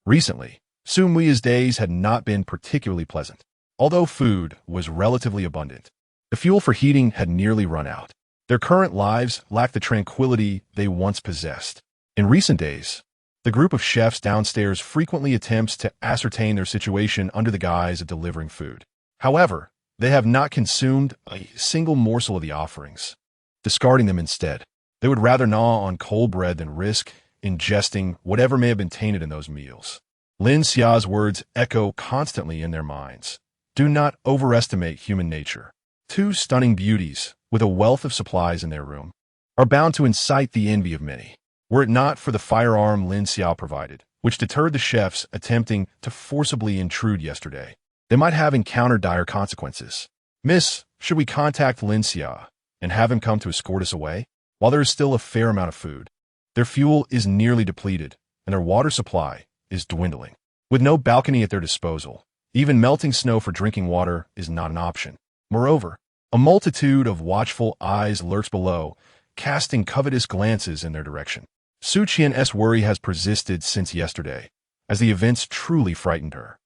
Recently, Sun Mui's days had not been particularly pleasant. Although food was relatively abundant, the fuel for heating had nearly run out. Their current lives lacked the tranquility they once possessed. In recent days, the group of chefs downstairs frequently attempts to ascertain their situation under the guise of delivering food. However, they have not consumed a single morsel of the offerings, discarding them instead. They would rather gnaw on cold bread than risk ingesting whatever may have been tainted in those meals. Lin Xia's words echo constantly in their minds. Do not overestimate human nature. 2 stunning beauties, with a wealth of supplies in their room, are bound to incite the envy of many. Were it not for the firearm Lin Xia provided, which deterred the chefs attempting to forcibly intrude yesterday, they might have encountered dire consequences. Miss, should we contact Lin Xia and have him come to escort us away? While there is still a fair amount of food, their fuel is nearly depleted, and their water supply is dwindling. With no balcony at their disposal, even melting snow for drinking water is not an option. Moreover, a multitude of watchful eyes lurks below, casting covetous glances in their direction. Su Qian's worry has persisted since yesterday, as the events truly frightened her.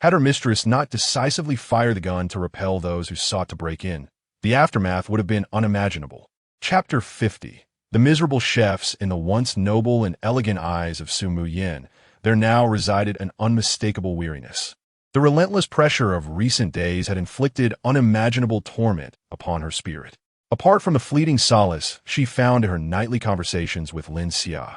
Had her mistress not decisively fired the gun to repel those who sought to break in, the aftermath would have been unimaginable. Chapter 50. The miserable chefs in the once noble and elegant eyes of Su Muyin, there now resided an unmistakable weariness. The relentless pressure of recent days had inflicted unimaginable torment upon her spirit. Apart from the fleeting solace she found in her nightly conversations with Lin Xia,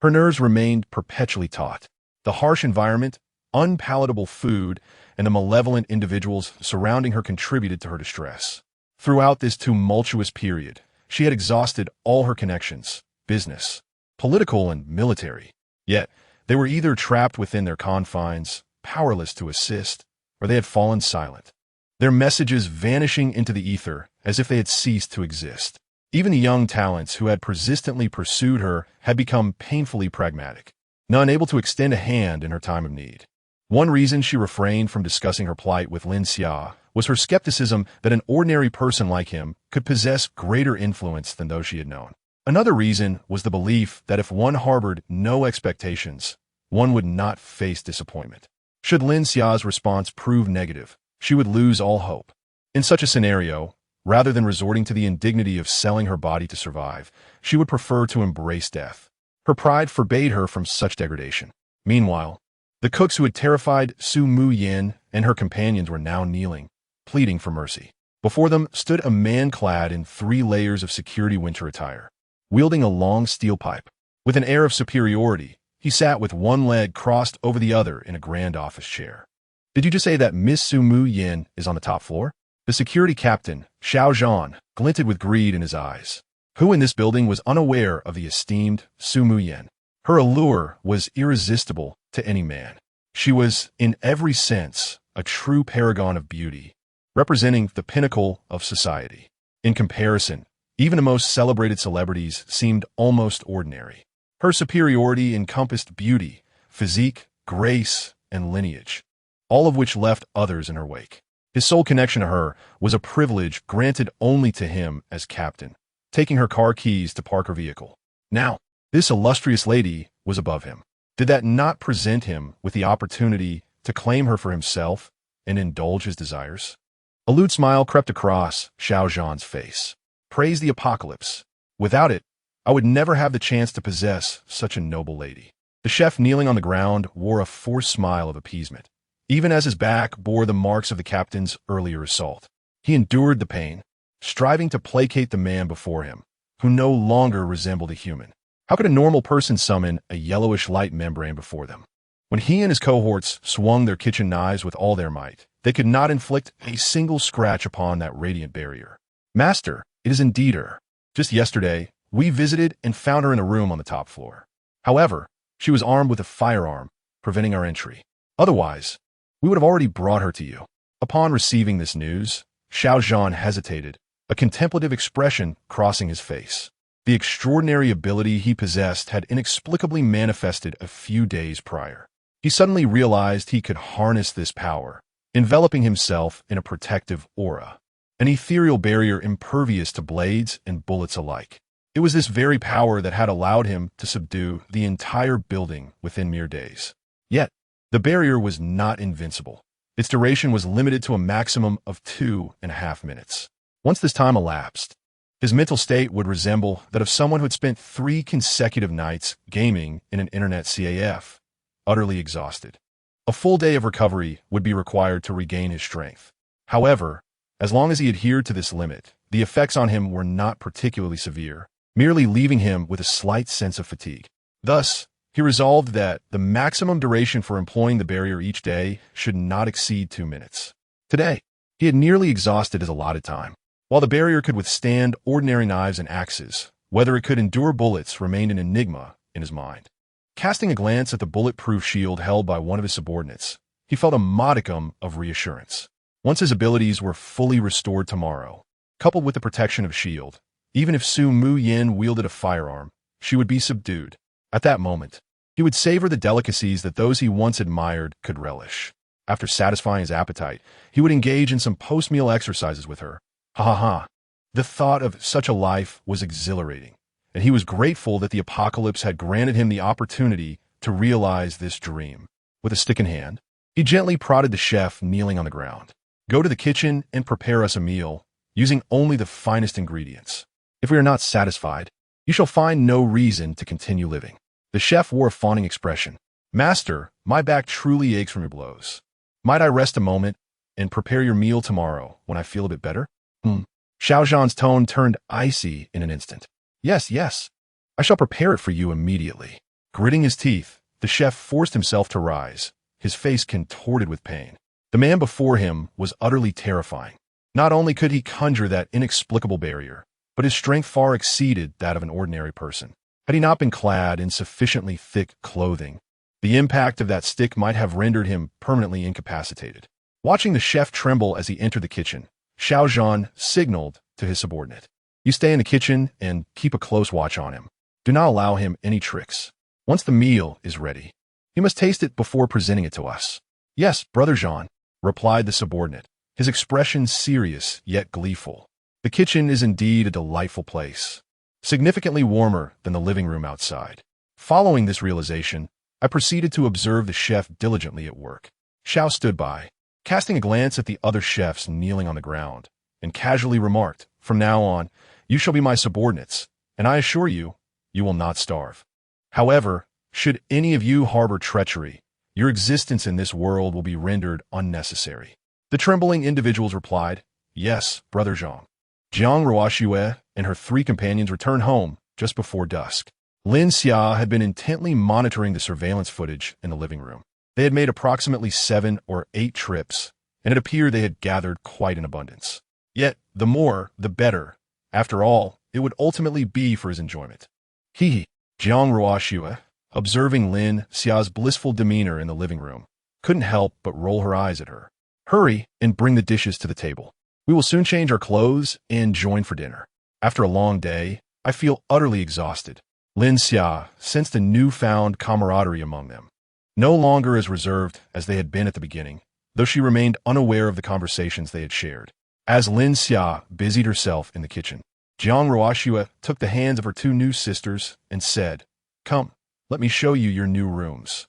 her nerves remained perpetually taut. The harsh environment, unpalatable food, and the malevolent individuals surrounding her contributed to her distress. Throughout this tumultuous period, she had exhausted all her connections, business, political, and military. Yet, they were either trapped within their confines, powerless to assist, or they had fallen silent, their messages vanishing into the ether as if they had ceased to exist. Even the young talents who had persistently pursued her had become painfully pragmatic, none able to extend a hand in her time of need. One reason she refrained from discussing her plight with Lin Xia was her skepticism that an ordinary person like him could possess greater influence than those she had known. Another reason was the belief that if one harbored no expectations, one would not face disappointment. Should Lin Xia's response prove negative, she would lose all hope. In such a scenario, rather than resorting to the indignity of selling her body to survive, she would prefer to embrace death. Her pride forbade her from such degradation. Meanwhile, the cooks who had terrified Su Mu Yin and her companions were now kneeling, pleading for mercy. Before them stood a man clad in 3 layers of security winter attire, wielding a long steel pipe. With an air of superiority, he sat with one leg crossed over the other in a grand office chair. "Did you just say that Miss Su Mu Yin is on the top floor?" The security captain, Xiao Zhan, glinted with greed in his eyes. Who in this building was unaware of the esteemed Su Mu Yin? Her allure was irresistible to any man. She was, in every sense, a true paragon of beauty, representing the pinnacle of society. In comparison, even the most celebrated celebrities seemed almost ordinary. Her superiority encompassed beauty, physique, grace, and lineage, all of which left others in her wake. His sole connection to her was a privilege granted only to him as captain, taking her car keys to park her vehicle. Now, this illustrious lady was above him. Did that not present him with the opportunity to claim her for himself and indulge his desires? A lewd smile crept across Xiao Zhan's face. Praise the apocalypse. Without it, I would never have the chance to possess such a noble lady. The chef kneeling on the ground wore a forced smile of appeasement, even as his back bore the marks of the captain's earlier assault. He endured the pain, striving to placate the man before him, who no longer resembled a human. How could a normal person summon a yellowish light membrane before them? When he and his cohorts swung their kitchen knives with all their might, they could not inflict a single scratch upon that radiant barrier. "Master, it is indeed her. Just yesterday, we visited and found her in a room on the top floor. However, she was armed with a firearm, preventing our entry. Otherwise, we would have already brought her to you." Upon receiving this news, Xiao Zhan hesitated, a contemplative expression crossing his face. The extraordinary ability he possessed had inexplicably manifested a few days prior. He suddenly realized he could harness this power, enveloping himself in a protective aura, an ethereal barrier impervious to blades and bullets alike. It was this very power that had allowed him to subdue the entire building within mere days. Yet, the barrier was not invincible. Its duration was limited to a maximum of 2.5 minutes. Once this time elapsed, his mental state would resemble that of someone who had spent 3 consecutive nights gaming in an internet CAF, utterly exhausted. A full day of recovery would be required to regain his strength. However, as long as he adhered to this limit, the effects on him were not particularly severe, merely leaving him with a slight sense of fatigue. Thus, he resolved that the maximum duration for employing the barrier each day should not exceed 2 minutes. Today, he had nearly exhausted his allotted time. While the barrier could withstand ordinary knives and axes, whether it could endure bullets remained an enigma in his mind. Casting a glance at the bulletproof shield held by one of his subordinates, he felt a modicum of reassurance. Once his abilities were fully restored tomorrow, coupled with the protection of shield, even if Su Mu Yin wielded a firearm, she would be subdued. At that moment, he would savor the delicacies that those he once admired could relish. After satisfying his appetite, he would engage in some post-meal exercises with her. Ha ha ha. The thought of such a life was exhilarating, and he was grateful that the apocalypse had granted him the opportunity to realize this dream. With a stick in hand, he gently prodded the chef kneeling on the ground. "Go to the kitchen and prepare us a meal, using only the finest ingredients. If we are not satisfied, you shall find no reason to continue living." The chef wore a fawning expression. "Master, my back truly aches from your blows. Might I rest a moment and prepare your meal tomorrow when I feel a bit better?" Xiao Zhan's tone turned icy in an instant. Yes, I shall prepare it for you immediately." Gritting his teeth, the chef forced himself to rise, his face contorted with pain. The man before him was utterly terrifying. Not only could he conjure that inexplicable barrier, but his strength far exceeded that of an ordinary person. Had he not been clad in sufficiently thick clothing, the impact of that stick might have rendered him permanently incapacitated. Watching the chef tremble as he entered the kitchen, Xiao Zhan signaled to his subordinate. You stay in the kitchen and keep a close watch on him. Do not allow him any tricks. Once the meal is ready, he must taste it before presenting it to us. Yes, Brother Jean, replied the subordinate, his expression serious yet gleeful. The kitchen is indeed a delightful place, significantly warmer than the living room outside. Following this realization, I proceeded to observe the chef diligently at work. Xiao stood by, casting a glance at the other chefs kneeling on the ground, and casually remarked, "From now on, you shall be my subordinates, and I assure you, you will not starve. However, should any of you harbor treachery, your existence in this world will be rendered unnecessary." The trembling individuals replied, "Yes, Brother Zhang." Jiang Ruoxue and her 3 companions returned home just before dusk. Lin Xia had been intently monitoring the surveillance footage in the living room. They had made approximately 7 or 8 trips, and it appeared they had gathered quite an abundance. Yet, the more, the better. After all, it would ultimately be for his enjoyment. Jiang Ruoxue, observing Lin Xia's blissful demeanor in the living room, couldn't help but roll her eyes at her. "Hurry and bring the dishes to the table. We will soon change our clothes and join for dinner. After a long day, I feel utterly exhausted." Lin Xia sensed a newfound camaraderie among them, no longer as reserved as they had been at the beginning, though she remained unaware of the conversations they had shared. As Lin Xia busied herself in the kitchen, Jiang Ruoxue took the hands of her 2 new sisters and said, "Come, let me show you your new rooms."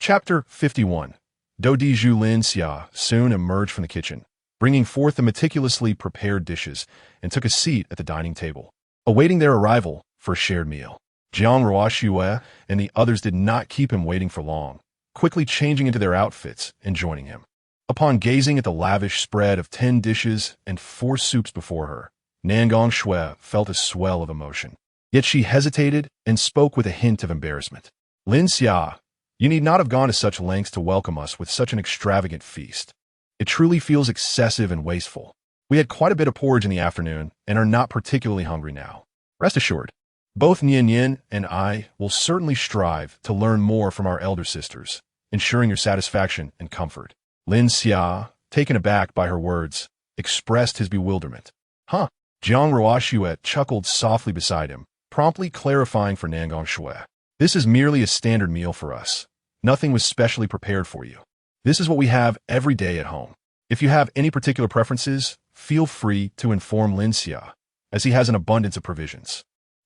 Chapter 51. Dodiju Lin Xia soon emerged from the kitchen, bringing forth the meticulously prepared dishes, and took a seat at the dining table, awaiting their arrival for a shared meal. Jiang Ruoxue and the others did not keep him waiting for long, quickly changing into their outfits and joining him. Upon gazing at the lavish spread of 10 dishes and 4 soups before her, Nangong Shui felt a swell of emotion. Yet she hesitated and spoke with a hint of embarrassment. "Lin Xia, you need not have gone to such lengths to welcome us with such an extravagant feast. It truly feels excessive and wasteful. We had quite a bit of porridge in the afternoon and are not particularly hungry now. Rest assured, both Nian Yin and I will certainly strive to learn more from our elder sisters, ensuring your satisfaction and comfort." Lin Xia, taken aback by her words, expressed his bewilderment. "Huh?" Jiang Ruoxue chuckled softly beside him, promptly clarifying for Nangong Shui. "This is merely a standard meal for us. Nothing was specially prepared for you. This is what we have every day at home. If you have any particular preferences, feel free to inform Lin Xia, as he has an abundance of provisions."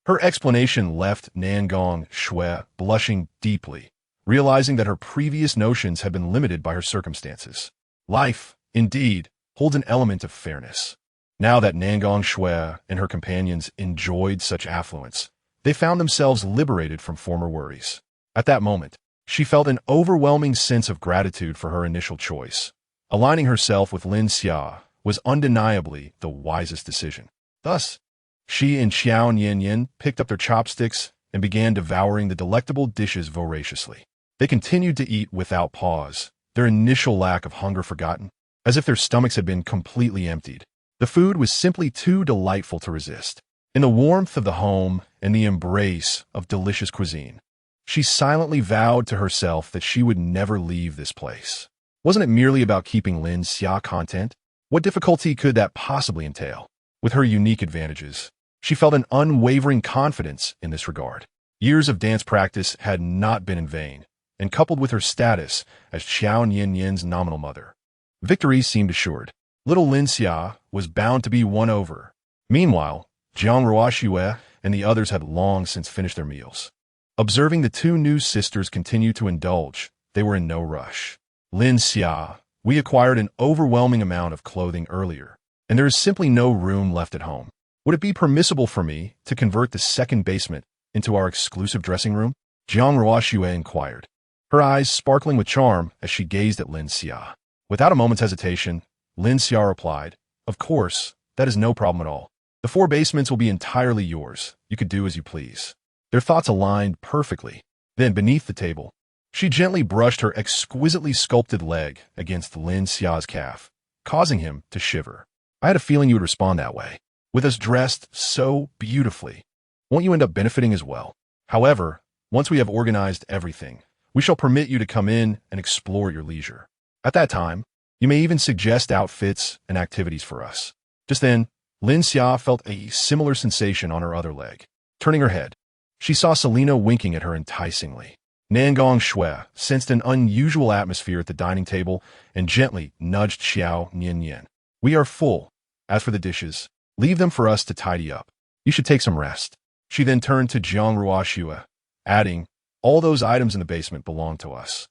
Her explanation left Nangong Shui blushing deeply, realizing that her previous notions had been limited by her circumstances. Life, indeed, holds an element of fairness. Now that Nangong Shui and her companions enjoyed such affluence, they found themselves liberated from former worries. At that moment, she felt an overwhelming sense of gratitude for her initial choice. Aligning herself with Lin Xia was undeniably the wisest decision. Thus, she and Xiao Nianyin picked up their chopsticks and began devouring the delectable dishes voraciously. They continued to eat without pause, their initial lack of hunger forgotten, as if their stomachs had been completely emptied. The food was simply too delightful to resist. In the warmth of the home and the embrace of delicious cuisine, she silently vowed to herself that she would never leave this place. Wasn't it merely about keeping Lin Xia content? What difficulty could that possibly entail? With her unique advantages, she felt an unwavering confidence in this regard. Years of dance practice had not been in vain, and coupled with her status as Xiao Nianyin's nominal mother, victory seemed assured. Little Lin Xia was bound to be won over. Meanwhile, Jiang Ruoxue and the others had long since finished their meals. Observing the 2 new sisters continue to indulge, they were in no rush. "Lin Xia, we acquired an overwhelming amount of clothing earlier, and there is simply no room left at home. Would it be permissible for me to convert the 2nd basement into our exclusive dressing room?" Jiang Ruoxue inquired, her eyes sparkling with charm as she gazed at Lin Xia. Without a moment's hesitation, Lin Xia replied, "Of course, that is no problem at all. The 4 basements will be entirely yours. You could do as you please." Their thoughts aligned perfectly. Then, beneath the table, she gently brushed her exquisitely sculpted leg against Lin Xia's calf, causing him to shiver. "I had a feeling you would respond that way. With us dressed so beautifully, won't you end up benefiting as well? However, once we have organized everything, we shall permit you to come in and explore your leisure. At that time, you may even suggest outfits and activities for us. Just then, Lin Xia felt a similar sensation on her other leg. Turning her head, she saw Selena winking at her enticingly. Nangong Shui sensed an unusual atmosphere at the dining table and gently nudged Xiao Nian. "We are full. As for the dishes, leave them for us to tidy up. You should take some rest." She then turned to Jiang Ruoxue, adding, "All those items in the basement belong to us.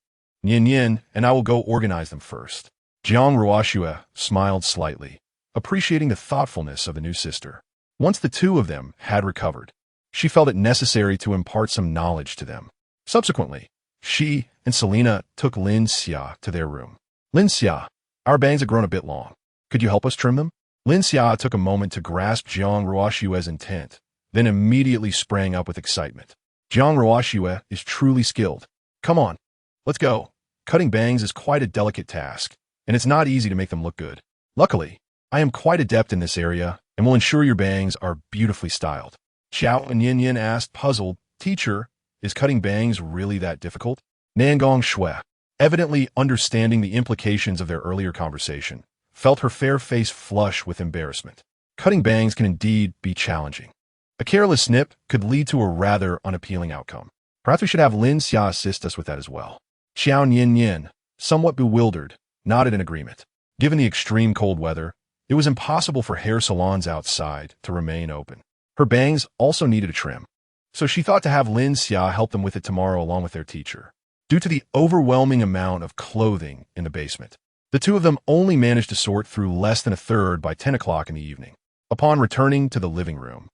Nian and I will go organize them first." Jiang Ruoxue smiled slightly, appreciating the thoughtfulness of the new sister. Once the two of them had recovered, she felt it necessary to impart some knowledge to them. Subsequently, she and Selena took Lin Xia to their room. "Lin Xia, our bangs have grown a bit long. Could you help us trim them?" Lin Xia took a moment to grasp Jiang Ruoxue's intent, then immediately sprang up with excitement. Jiang Ruoxue is truly skilled. "Come on, let's go." Cutting bangs is quite a delicate task, and it's not easy to make them look good. Luckily, I am quite adept in this area and will ensure your bangs are beautifully styled. Xiao Nian asked, puzzled, "Teacher, is cutting bangs really that difficult?" Nangong Shui, evidently understanding the implications of their earlier conversation, felt her fair face flush with embarrassment. Cutting bangs can indeed be challenging. A careless snip could lead to a rather unappealing outcome. Perhaps we should have Lin Xia assist us with that as well. Xiao Nian, somewhat bewildered, nodded in agreement. Given the extreme cold weather, it was impossible for hair salons outside to remain open. Her bangs also needed a trim, so she thought to have Lin Xia help them with it tomorrow along with their teacher. Due to the overwhelming amount of clothing in the basement, the two of them only managed to sort through less than a third by 10 o'clock in the evening. Upon returning to the living room,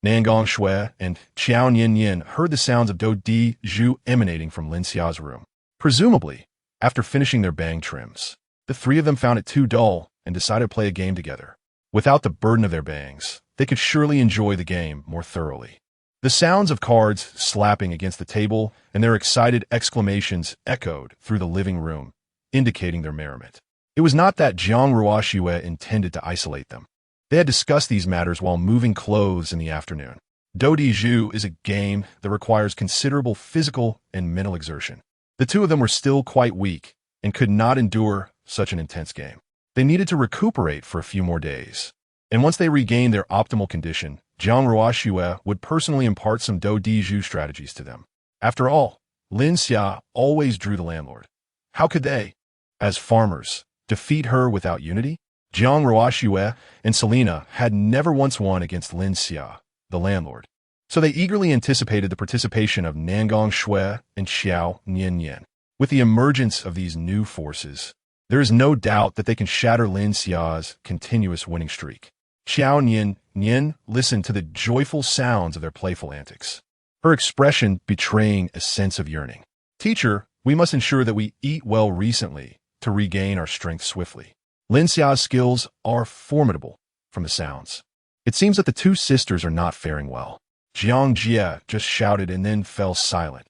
Nangong Shui and Qiao Nian heard the sounds of Do Di Zhu emanating from Lin Xia's room. Presumably, after finishing their bang trims, the three of them found it too dull and decided to play a game together. Without the burden of their bangs, they could surely enjoy the game more thoroughly. The sounds of cards slapping against the table and their excited exclamations echoed through the living room, indicating their merriment. It was not that Jiang Ruoxue intended to isolate them. They had discussed these matters while moving clothes in the afternoon. Do Di Zhu is a game that requires considerable physical and mental exertion. The two of them were still quite weak and could not endure such an intense game. They needed to recuperate for a few more days. And once they regained their optimal condition, Jiang Ruoxue would personally impart some Do Di Zhu strategies to them. After all, Lin Xia always drew the landlord. How could they, as farmers, defeat her without unity? Jiang Ruoxue and Selena had never once won against Lin Xia, the landlord. So they eagerly anticipated the participation of Nangong Shui and Xiao Nian. With the emergence of these new forces, there is no doubt that they can shatter Lin Xia's continuous winning streak. Xiao Nian listened to the joyful sounds of their playful antics, her expression betraying a sense of yearning. "Teacher, we must ensure that we eat well recently to regain our strength swiftly." Lin Xia's skills are formidable from the sounds. It seems that the two sisters are not faring well. Jiang Jie just shouted and then fell silent.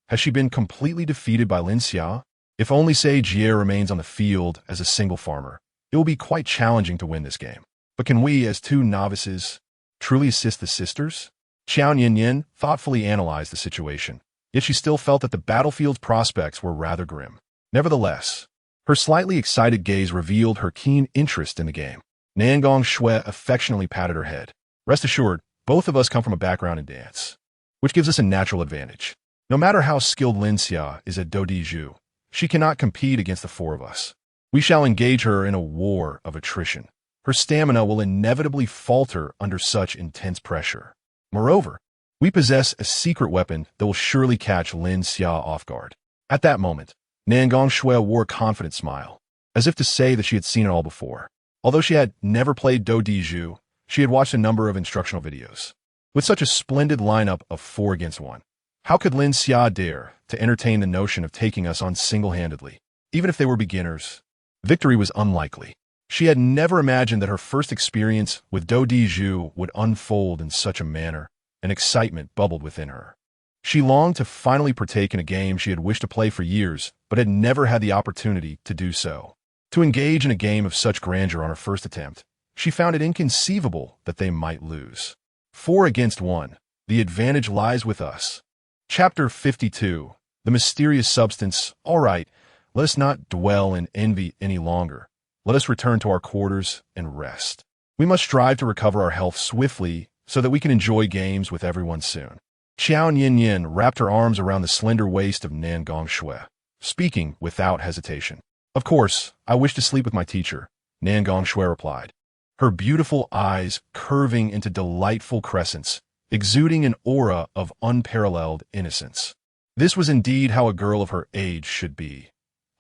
Has she been completely defeated by Lin Xia? If only say Jie remains on the field as a single farmer, it will be quite challenging to win this game. But can we, as two novices, truly assist the sisters? Xiao Nian thoughtfully analyzed the situation, yet she still felt that the battlefield's prospects were rather grim. Nevertheless, her slightly excited gaze revealed her keen interest in the game. Nangong Shui affectionately patted her head. "Rest assured, both of us come from a background in dance, which gives us a natural advantage. No matter how skilled Lin Xia is at Do Di Zhu, she cannot compete against the four of us. We shall engage her in a war of attrition. Her stamina will inevitably falter under such intense pressure. Moreover, we possess a secret weapon that will surely catch Lin Xia off guard." At that moment, Nangong Shui wore a confident smile, as if to say that she had seen it all before. Although she had never played Do Di Zhu, she had watched a number of instructional videos. With such a splendid lineup of 4 against 1, how could Lin Xia dare to entertain the notion of taking us on single-handedly? Even if they were beginners, victory was unlikely. She had never imagined that her first experience with Do Di Zhu would unfold in such a manner, and excitement bubbled within her. She longed to finally partake in a game she had wished to play for years, but had never had the opportunity to do so. To engage in a game of such grandeur on her first attempt, she found it inconceivable that they might lose. 4 against 1. The advantage lies with us. Chapter 52. The Mysterious Substance. All right, let us not dwell in envy any longer. Let us return to our quarters and rest. We must strive to recover our health swiftly so that we can enjoy games with everyone soon. Qiao Yin wrapped her arms around the slender waist of Nan Gongshui, speaking without hesitation. Of course, I wish to sleep with my teacher, Nan Gongshui replied, her beautiful eyes curving into delightful crescents, exuding an aura of unparalleled innocence. This was indeed how a girl of her age should be,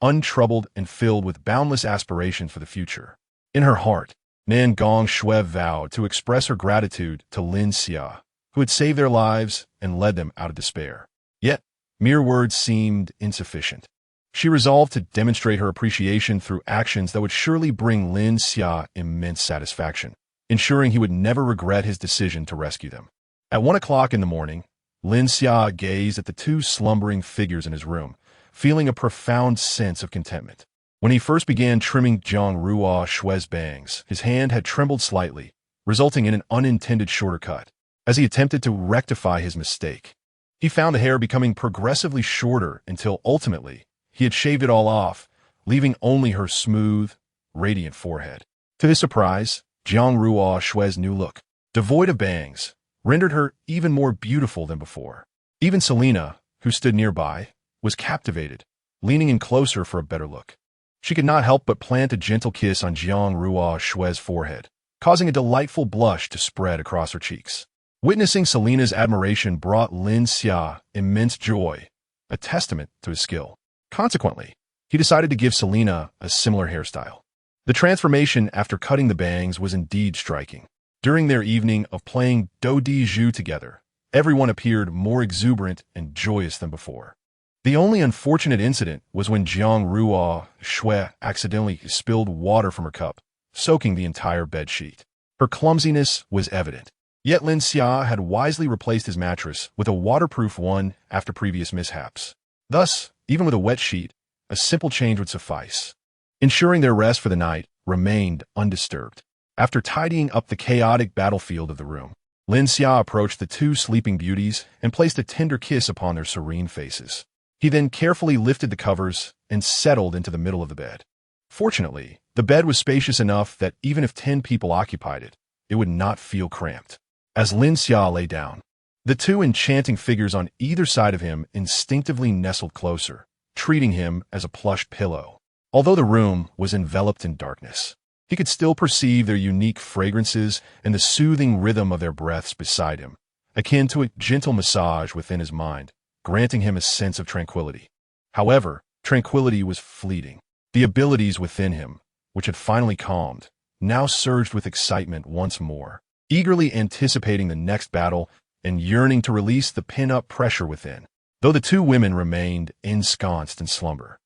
untroubled and filled with boundless aspirations for the future. In her heart, Nan Gongshui vowed to express her gratitude to Lin Xia, who had saved their lives and led them out of despair. Yet, mere words seemed insufficient. She resolved to demonstrate her appreciation through actions that would surely bring Lin Xia immense satisfaction, ensuring he would never regret his decision to rescue them. At 1 o'clock in the morning, Lin Xia gazed at the two slumbering figures in his room, feeling a profound sense of contentment. When he first began trimming Zhang Ruo Shui's bangs, his hand had trembled slightly, resulting in an unintended shorter cut. As he attempted to rectify his mistake, he found the hair becoming progressively shorter until ultimately he had shaved it all off, leaving only her smooth, radiant forehead. To his surprise, Zhang Ruo Shui's new look, devoid of bangs, rendered her even more beautiful than before. Even Selena, who stood nearby, was captivated, leaning in closer for a better look. She could not help but plant a gentle kiss on Zhang Ruo Shui's forehead, causing a delightful blush to spread across her cheeks. Witnessing Selena's admiration brought Lin Xia immense joy, a testament to his skill. Consequently, he decided to give Selena a similar hairstyle. The transformation after cutting the bangs was indeed striking. During their evening of playing Do Di Zhu together, everyone appeared more exuberant and joyous than before. The only unfortunate incident was when Zhang Ruo Shui accidentally spilled water from her cup, soaking the entire bedsheet. Her clumsiness was evident. Yet Lin Xia had wisely replaced his mattress with a waterproof one after previous mishaps. Thus, even with a wet sheet, a simple change would suffice, ensuring their rest for the night remained undisturbed. After tidying up the chaotic battlefield of the room, Lin Xia approached the two sleeping beauties and placed a tender kiss upon their serene faces. He then carefully lifted the covers and settled into the middle of the bed. Fortunately, the bed was spacious enough that even if 10 people occupied it, it would not feel cramped. As Lin Xia lay down, the two enchanting figures on either side of him instinctively nestled closer, treating him as a plush pillow. Although the room was enveloped in darkness, he could still perceive their unique fragrances and the soothing rhythm of their breaths beside him, akin to a gentle massage within his mind, granting him a sense of tranquility. However, tranquility was fleeting. The abilities within him, which had finally calmed, now surged with excitement once more, eagerly anticipating the next battle and yearning to release the pin-up pressure within. Though the two women remained ensconced in slumber,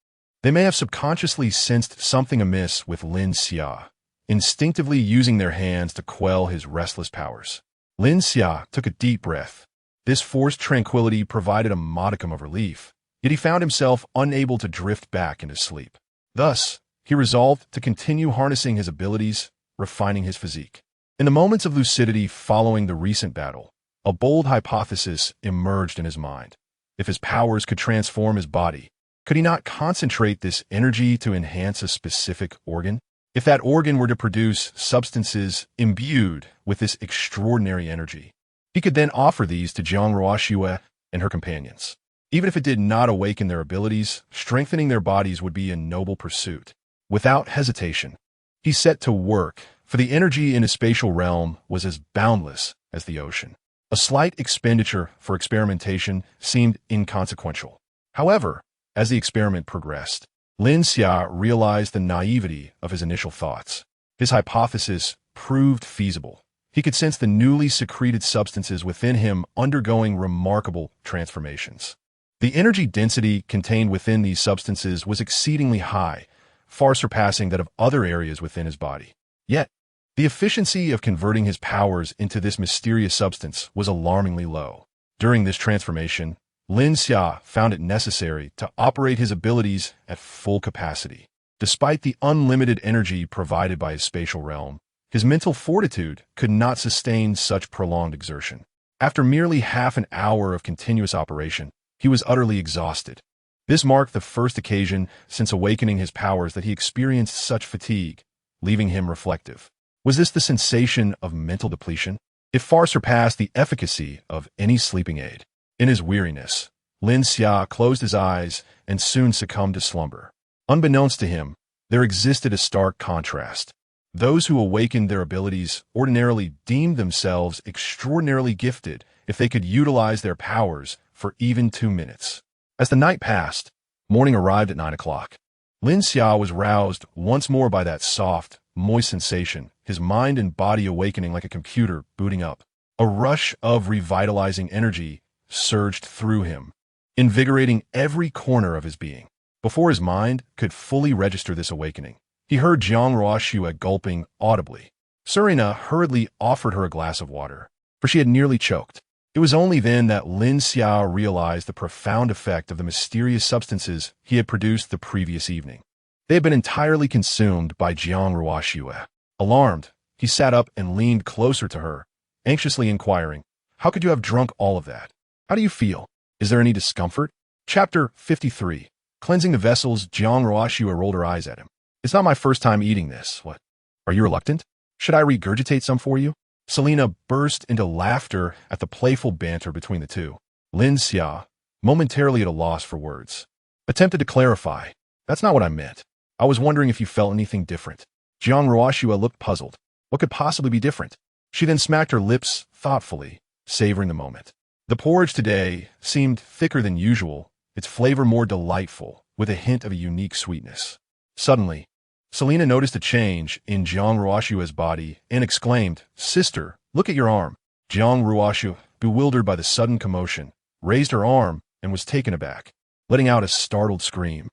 they may have subconsciously sensed something amiss with Lin Xia, instinctively using their hands to quell his restless powers. Lin Xia took a deep breath. This forced tranquility provided a modicum of relief, yet he found himself unable to drift back into sleep. Thus, he resolved to continue harnessing his abilities, refining his physique. In the moments of lucidity following the recent battle, a bold hypothesis emerged in his mind. If his powers could transform his body, could he not concentrate this energy to enhance a specific organ? If that organ were to produce substances imbued with this extraordinary energy, he could then offer these to Zhang Ruoxue and her companions. Even if it did not awaken their abilities, strengthening their bodies would be a noble pursuit. Without hesitation, he set to work, for the energy in his spatial realm was as boundless as the ocean. A slight expenditure for experimentation seemed inconsequential. However, as the experiment progressed, Lin Xia realized the naivety of his initial thoughts. His hypothesis proved feasible. He could sense the newly secreted substances within him undergoing remarkable transformations. The energy density contained within these substances was exceedingly high, far surpassing that of other areas within his body. Yet, the efficiency of converting his powers into this mysterious substance was alarmingly low. During this transformation, Lin Xia found it necessary to operate his abilities at full capacity. Despite the unlimited energy provided by his spatial realm, his mental fortitude could not sustain such prolonged exertion. After merely half an hour of continuous operation, he was utterly exhausted. This marked the first occasion since awakening his powers that he experienced such fatigue, leaving him reflective. Was this the sensation of mental depletion? It far surpassed the efficacy of any sleeping aid. In his weariness, Lin Xia closed his eyes and soon succumbed to slumber. Unbeknownst to him, there existed a stark contrast. Those who awakened their abilities ordinarily deemed themselves extraordinarily gifted if they could utilize their powers for even 2 minutes. As the night passed, morning arrived at 9 o'clock. Lin Xia was roused once more by that soft, moist sensation, his mind and body awakening like a computer booting up. A rush of revitalizing energy surged through him, invigorating every corner of his being. Before his mind could fully register this awakening, he heard Jiang Ruoxue gulping audibly. Serena hurriedly offered her a glass of water, for she had nearly choked. It was only then that Lin Xia realized the profound effect of the mysterious substances he had produced the previous evening. They had been entirely consumed by Jiang Ruoxue. Alarmed, he sat up and leaned closer to her, anxiously inquiring, "How could you have drunk all of that? How do you feel? Is there any discomfort?" Chapter 53. Cleansing the vessels. Jiang Ruoxue rolled her eyes at him. "It's not my first time eating this. What? Are you reluctant? Should I regurgitate some for you?" Selena burst into laughter at the playful banter between the two. Lin Xia, momentarily at a loss for words, attempted to clarify. "That's not what I meant. I was wondering if you felt anything different." Jiang Ruoxue looked puzzled. What could possibly be different? She then smacked her lips thoughtfully, savoring the moment. The porridge today seemed thicker than usual, its flavor more delightful, with a hint of a unique sweetness. Suddenly, Selena noticed a change in Jiang Ruoxue's body and exclaimed, "Sister, look at your arm." Jiang Ruoxue, bewildered by the sudden commotion, raised her arm and was taken aback, letting out a startled scream.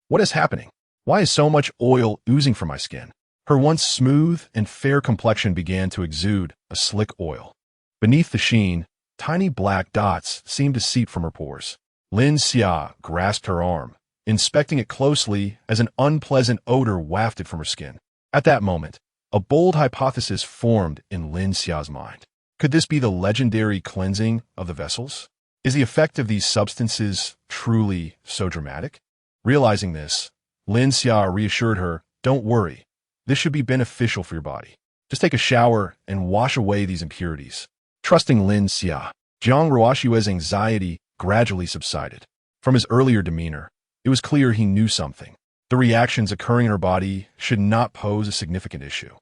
What is happening? Why is so much oil oozing from my skin?" Her once smooth and fair complexion began to exude a slick oil. Beneath the sheen, tiny black dots seemed to seep from her pores. Lin Xia grasped her arm, inspecting it closely as an unpleasant odor wafted from her skin. At that moment, a bold hypothesis formed in Lin Xia's mind. Could this be the legendary cleansing of the vessels? Is the effect of these substances truly so dramatic? Realizing this, Lin Xia reassured her, "Don't worry. This should be beneficial for your body. Just take a shower and wash away these impurities." Trusting Lin Xia, Jiang Ruoxue's anxiety gradually subsided. From his earlier demeanor, it was clear he knew something. The reactions occurring in her body should not pose a significant issue.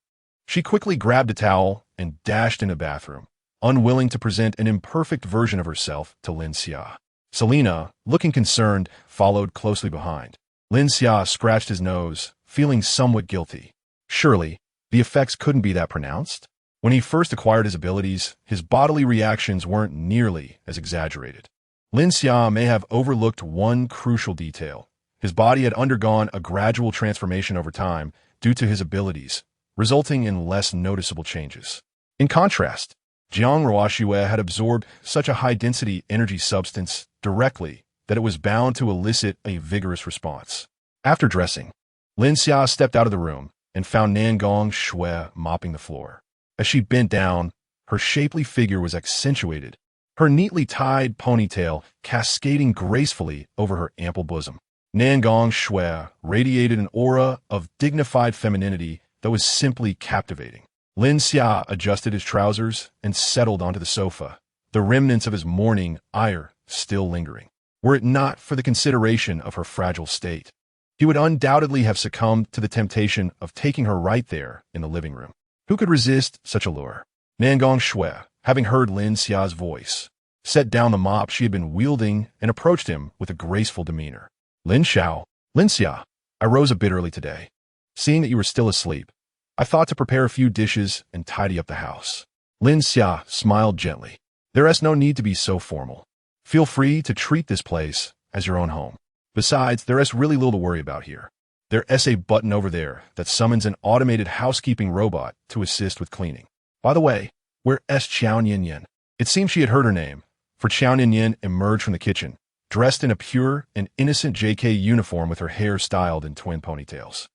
She quickly grabbed a towel and dashed in the bathroom, unwilling to present an imperfect version of herself to Lin Xia. Selena, looking concerned, followed closely behind. Lin Xia scratched his nose, feeling somewhat guilty. Surely, the effects couldn't be that pronounced? When he first acquired his abilities, his bodily reactions weren't nearly as exaggerated. Lin Xia may have overlooked one crucial detail. His body had undergone a gradual transformation over time due to his abilities, resulting in less noticeable changes. In contrast, Jiang Ruoxue had absorbed such a high-density energy substance directly that it was bound to elicit a vigorous response. After dressing, Lin Xia stepped out of the room and found Nangong Shui mopping the floor. As she bent down, her shapely figure was accentuated, her neatly tied ponytail cascading gracefully over her ample bosom. Nangong Shui radiated an aura of dignified femininity that was simply captivating. Lin Xia adjusted his trousers and settled onto the sofa, the remnants of his morning ire still lingering. Were it not for the consideration of her fragile state, he would undoubtedly have succumbed to the temptation of taking her right there in the living room. Who could resist such a lure? Nangong Shui, having heard Lin Xia's voice, set down the mop she had been wielding and approached him with a graceful demeanor. Lin Xia, I rose a bit early today. Seeing that you were still asleep, I thought to prepare a few dishes and tidy up the house." Lin Xia smiled gently. "There is no need to be so formal. Feel free to treat this place as your own home. Besides, there is really little to worry about here. There is a button over there that summons an automated housekeeping robot to assist with cleaning. By the way, where is Qiao Nian? It seemed she had heard her name, for Qiao Nian emerged from the kitchen, dressed in a pure and innocent JK uniform with her hair styled in twin ponytails.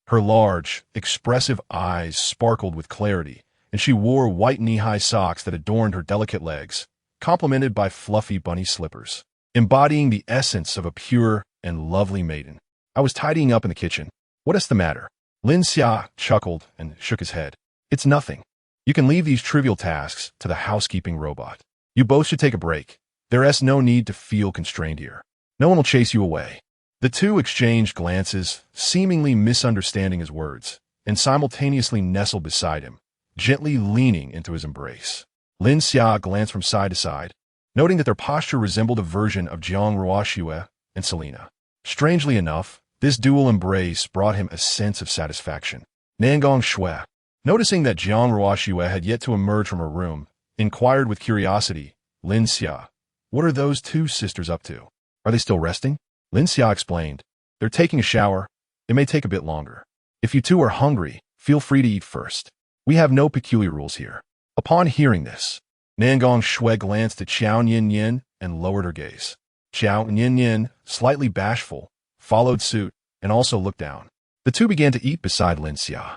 Her large, expressive eyes sparkled with clarity, and she wore white knee-high socks that adorned her delicate legs, complemented by fluffy bunny slippers, embodying the essence of a pure and lovely maiden. "I was tidying up in the kitchen. What is the matter?" Lin Xia chuckled and shook his head. It's nothing. You can leave these trivial tasks to the housekeeping robot. You both should take a break. There's no need to feel constrained here. No one will chase you away. The two exchanged glances, seemingly misunderstanding his words, and simultaneously nestled beside him, gently leaning into his embrace. Lin Xia glanced from side to side, noting that their posture resembled a version of Jiang Ruoxue and Selena. Strangely enough, this dual embrace brought him a sense of satisfaction. Nangong Shui, noticing that Jiang Ruoxue had yet to emerge from her room, inquired with curiosity, Lin Xia, what are those two sisters up to? Are they still resting? Lin Xia explained, they're taking a shower. It may take a bit longer. If you two are hungry, feel free to eat first. We have no peculiar rules here. Upon hearing this, Nangong Shui glanced at Xiao Nian and lowered her gaze. Xiao Nian, slightly bashful, followed suit and also looked down. The two began to eat beside Lin Xia.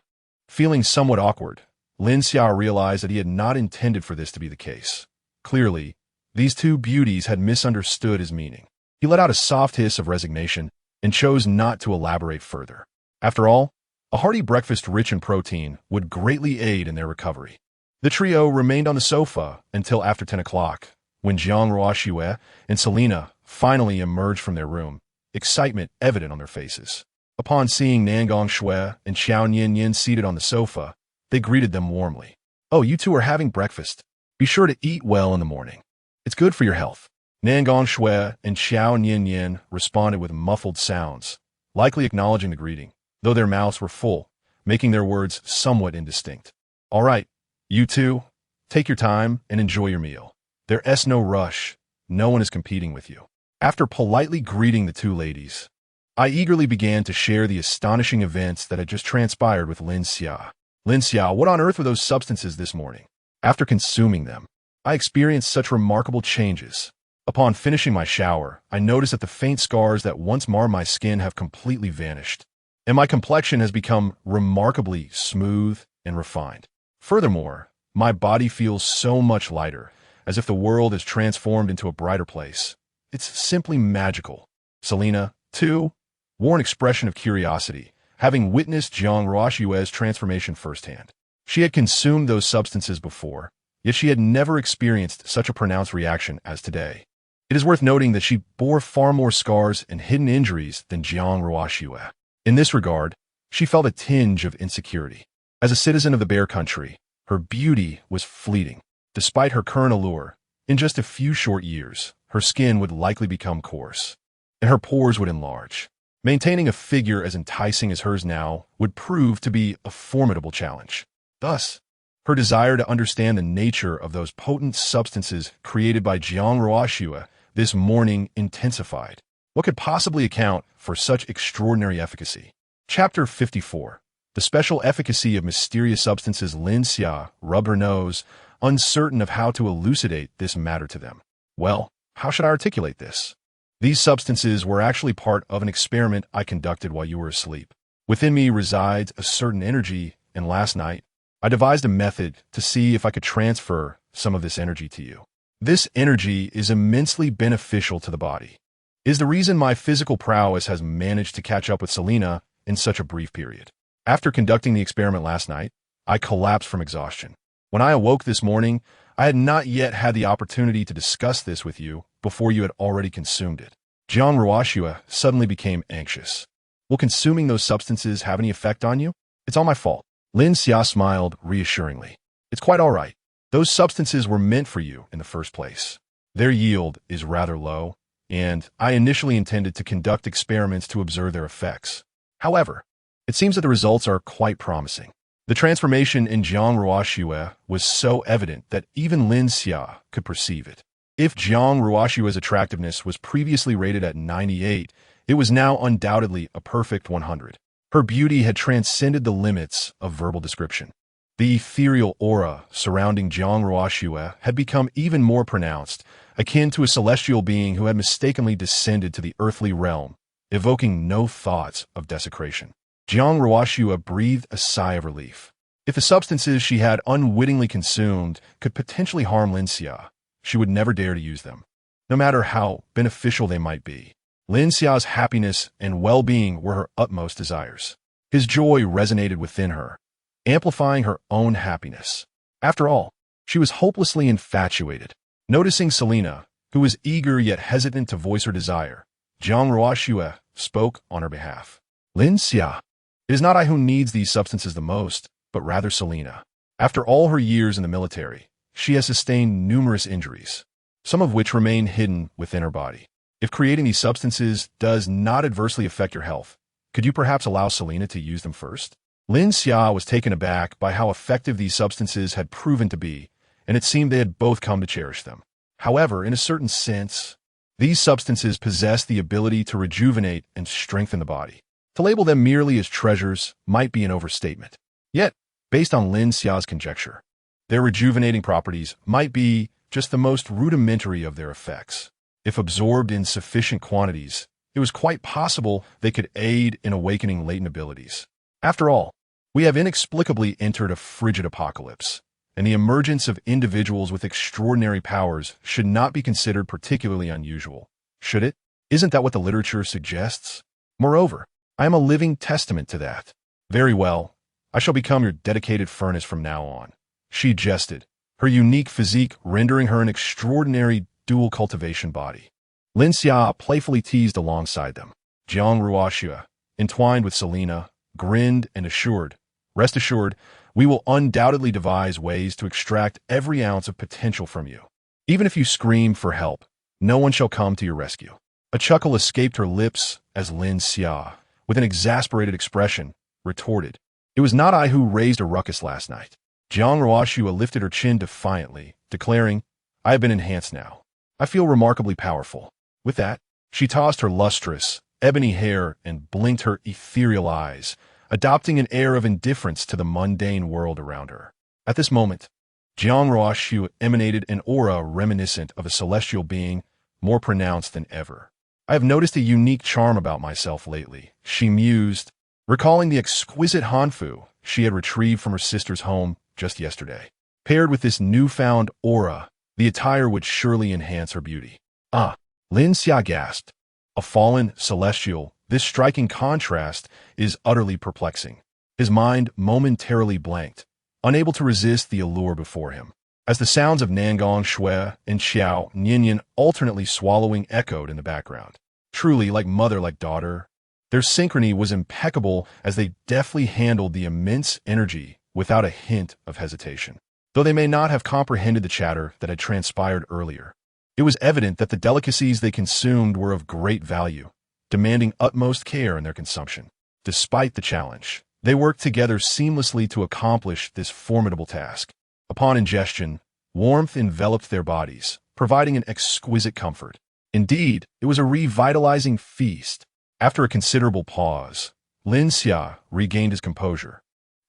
Feeling somewhat awkward, Lin Xia realized that he had not intended for this to be the case. Clearly, these two beauties had misunderstood his meaning. He let out a soft hiss of resignation and chose not to elaborate further. After all, a hearty breakfast rich in protein would greatly aid in their recovery. The trio remained on the sofa until after 10 o'clock, when Jiang Ruoxue and Selena finally emerged from their room, excitement evident on their faces. Upon seeing Nangong Shui and Xiao Nian seated on the sofa, they greeted them warmly. Oh, you two are having breakfast. Be sure to eat well in the morning. It's good for your health. Nangong Shui and Xiao Nian responded with muffled sounds, likely acknowledging the greeting, though their mouths were full, making their words somewhat indistinct. All right, you two, take your time and enjoy your meal. There's no rush. No one is competing with you. After politely greeting the two ladies, I eagerly began to share the astonishing events that had just transpired with Lin Xia. Lin Xia, what on earth were those substances this morning? After consuming them, I experienced such remarkable changes. Upon finishing my shower, I noticed that the faint scars that once marred my skin have completely vanished, and my complexion has become remarkably smooth and refined. Furthermore, my body feels so much lighter, as if the world is transformed into a brighter place. It's simply magical. Selena, too, wore an expression of curiosity, having witnessed Jiang Ruoxue's transformation firsthand. She had consumed those substances before, yet she had never experienced such a pronounced reaction as today. It is worth noting that she bore far more scars and hidden injuries than Jiang Ruoxue. In this regard, she felt a tinge of insecurity. As a citizen of the Bear Country, her beauty was fleeting. Despite her current allure, in just a few short years, her skin would likely become coarse, and her pores would enlarge. Maintaining a figure as enticing as hers now would prove to be a formidable challenge. Thus, her desire to understand the nature of those potent substances created by Jiang Ruoxue this morning intensified. What could possibly account for such extraordinary efficacy? Chapter 54. The special efficacy of mysterious substances. Lin Xia rubbed her nose, uncertain of how to elucidate this matter to them. Well, how should I articulate this? These substances were actually part of an experiment I conducted while you were asleep. Within me resides a certain energy, and last night, I devised a method to see if I could transfer some of this energy to you. This energy is immensely beneficial to the body. It is the reason my physical prowess has managed to catch up with Selena in such a brief period. After conducting the experiment last night, I collapsed from exhaustion. When I awoke this morning, I had not yet had the opportunity to discuss this with you before you had already consumed it. Jiang Ruoxue suddenly became anxious. Will consuming those substances have any effect on you? It's all my fault. Lin Xia smiled reassuringly. It's quite all right. Those substances were meant for you in the first place. Their yield is rather low, and I initially intended to conduct experiments to observe their effects. However, it seems that the results are quite promising. The transformation in Jiang Ruoxue was so evident that even Lin Xia could perceive it. If Jiang Ruoxue's attractiveness was previously rated at 98, it was now undoubtedly a perfect 100. Her beauty had transcended the limits of verbal description. The ethereal aura surrounding Jiang Ruoxue had become even more pronounced, akin to a celestial being who had mistakenly descended to the earthly realm, evoking no thoughts of desecration. Jiang Ruoxue breathed a sigh of relief. If the substances she had unwittingly consumed could potentially harm Lin Xia, she would never dare to use them, no matter how beneficial they might be. Lin Xia's happiness and well-being were her utmost desires. His joy resonated within her, amplifying her own happiness. After all, she was hopelessly infatuated. Noticing Selena, who was eager yet hesitant to voice her desire, Jiang Ruoxue spoke on her behalf. Lin Xia, it is not I who needs these substances the most, but rather Selena. After all her years in the military, she has sustained numerous injuries, some of which remain hidden within her body. If creating these substances does not adversely affect your health, could you perhaps allow Selena to use them first? Lin Xia was taken aback by how effective these substances had proven to be, and it seemed they had both come to cherish them. However, in a certain sense, these substances possess the ability to rejuvenate and strengthen the body. To label them merely as treasures might be an overstatement. Yet, based on Lin Xia's conjecture, their rejuvenating properties might be just the most rudimentary of their effects. If absorbed in sufficient quantities, it was quite possible they could aid in awakening latent abilities. After all, we have inexplicably entered a frigid apocalypse, and the emergence of individuals with extraordinary powers should not be considered particularly unusual, should it? Isn't that what the literature suggests? Moreover, I am a living testament to that. Very well, I shall become your dedicated furnace from now on. She jested, her unique physique rendering her an extraordinary dual cultivation body. Lin Xia playfully teased alongside them. Jiang Ruoxue, entwined with Selena, grinned and assured, "Rest assured, we will undoubtedly devise ways to extract every ounce of potential from you. Even if you scream for help, no one shall come to your rescue." A chuckle escaped her lips as Lin Xia, with an exasperated expression, retorted, "It was not I who raised a ruckus last night." Jiang Ruoxue lifted her chin defiantly, declaring, "I have been enhanced now. I feel remarkably powerful." With that, she tossed her lustrous, ebony hair and blinked her ethereal eyes, adopting an air of indifference to the mundane world around her. At this moment, Jiang Ruoxue emanated an aura reminiscent of a celestial being, more pronounced than ever. "I have noticed a unique charm about myself lately," she mused, recalling the exquisite hanfu she had retrieved from her sister's home just yesterday. Paired with this newfound aura, the attire would surely enhance her beauty. "Ah," Lin Xia gasped. A fallen celestial, this striking contrast is utterly perplexing. His mind momentarily blanked, unable to resist the allure before him. As the sounds of Nangong Shui and Xiao Nianyan alternately swallowing echoed in the background. Truly like mother like daughter, their synchrony was impeccable as they deftly handled the immense energy without a hint of hesitation. Though they may not have comprehended the chatter that had transpired earlier, it was evident that the delicacies they consumed were of great value, demanding utmost care in their consumption. Despite the challenge, they worked together seamlessly to accomplish this formidable task. Upon ingestion, warmth enveloped their bodies, providing an exquisite comfort. Indeed, it was a revitalizing feast. After a considerable pause, Lin Xia regained his composure.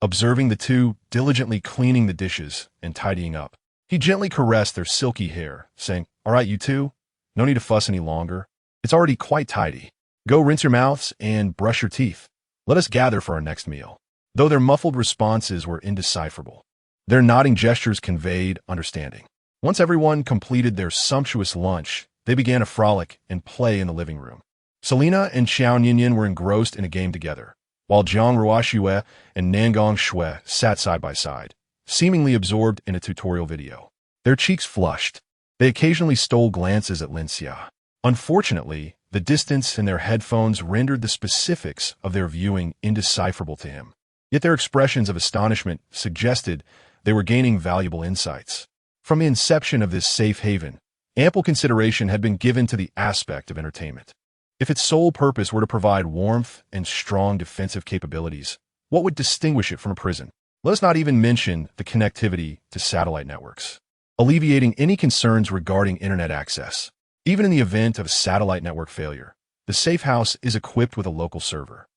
Observing the two diligently cleaning the dishes and tidying up, he gently caressed their silky hair, saying, "All right, you two, no need to fuss any longer. It's already quite tidy. Go rinse your mouths and brush your teeth. Let us gather for our next meal." Though their muffled responses were indecipherable, their nodding gestures conveyed understanding. Once everyone completed their sumptuous lunch, they began a frolic and play in the living room. Selena and Xiao Nianyan were engrossed in a game together, while Jiang Ruoxue and Nangong Shui sat side by side, seemingly absorbed in a tutorial video. Their cheeks flushed. They occasionally stole glances at Lin Xia. Unfortunately, the distance and their headphones rendered the specifics of their viewing indecipherable to him. Yet their expressions of astonishment suggested they were gaining valuable insights. From the inception of this safe haven, ample consideration had been given to the aspect of entertainment. If its sole purpose were to provide warmth and strong defensive capabilities, what would distinguish it from a prison? Let us not even mention the connectivity to satellite networks, alleviating any concerns regarding internet access. Even in the event of a satellite network failure, the safe house is equipped with a local server,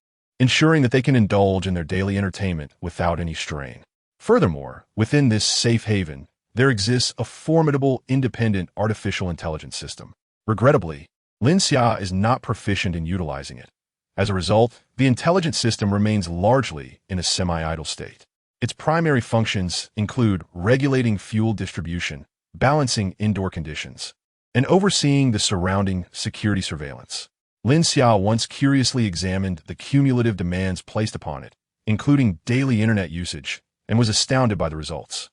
ensuring that they can indulge in their daily entertainment without any strain. Furthermore, within this safe haven, there exists a formidable independent artificial intelligence system. Regrettably, Lin Xia is not proficient in utilizing it. As a result, the intelligent system remains largely in a semi-idle state. Its primary functions include regulating fuel distribution, balancing indoor conditions, and overseeing the surrounding security surveillance. Lin Xia once curiously examined the cumulative demands placed upon it, including daily internet usage, and was astounded by the results.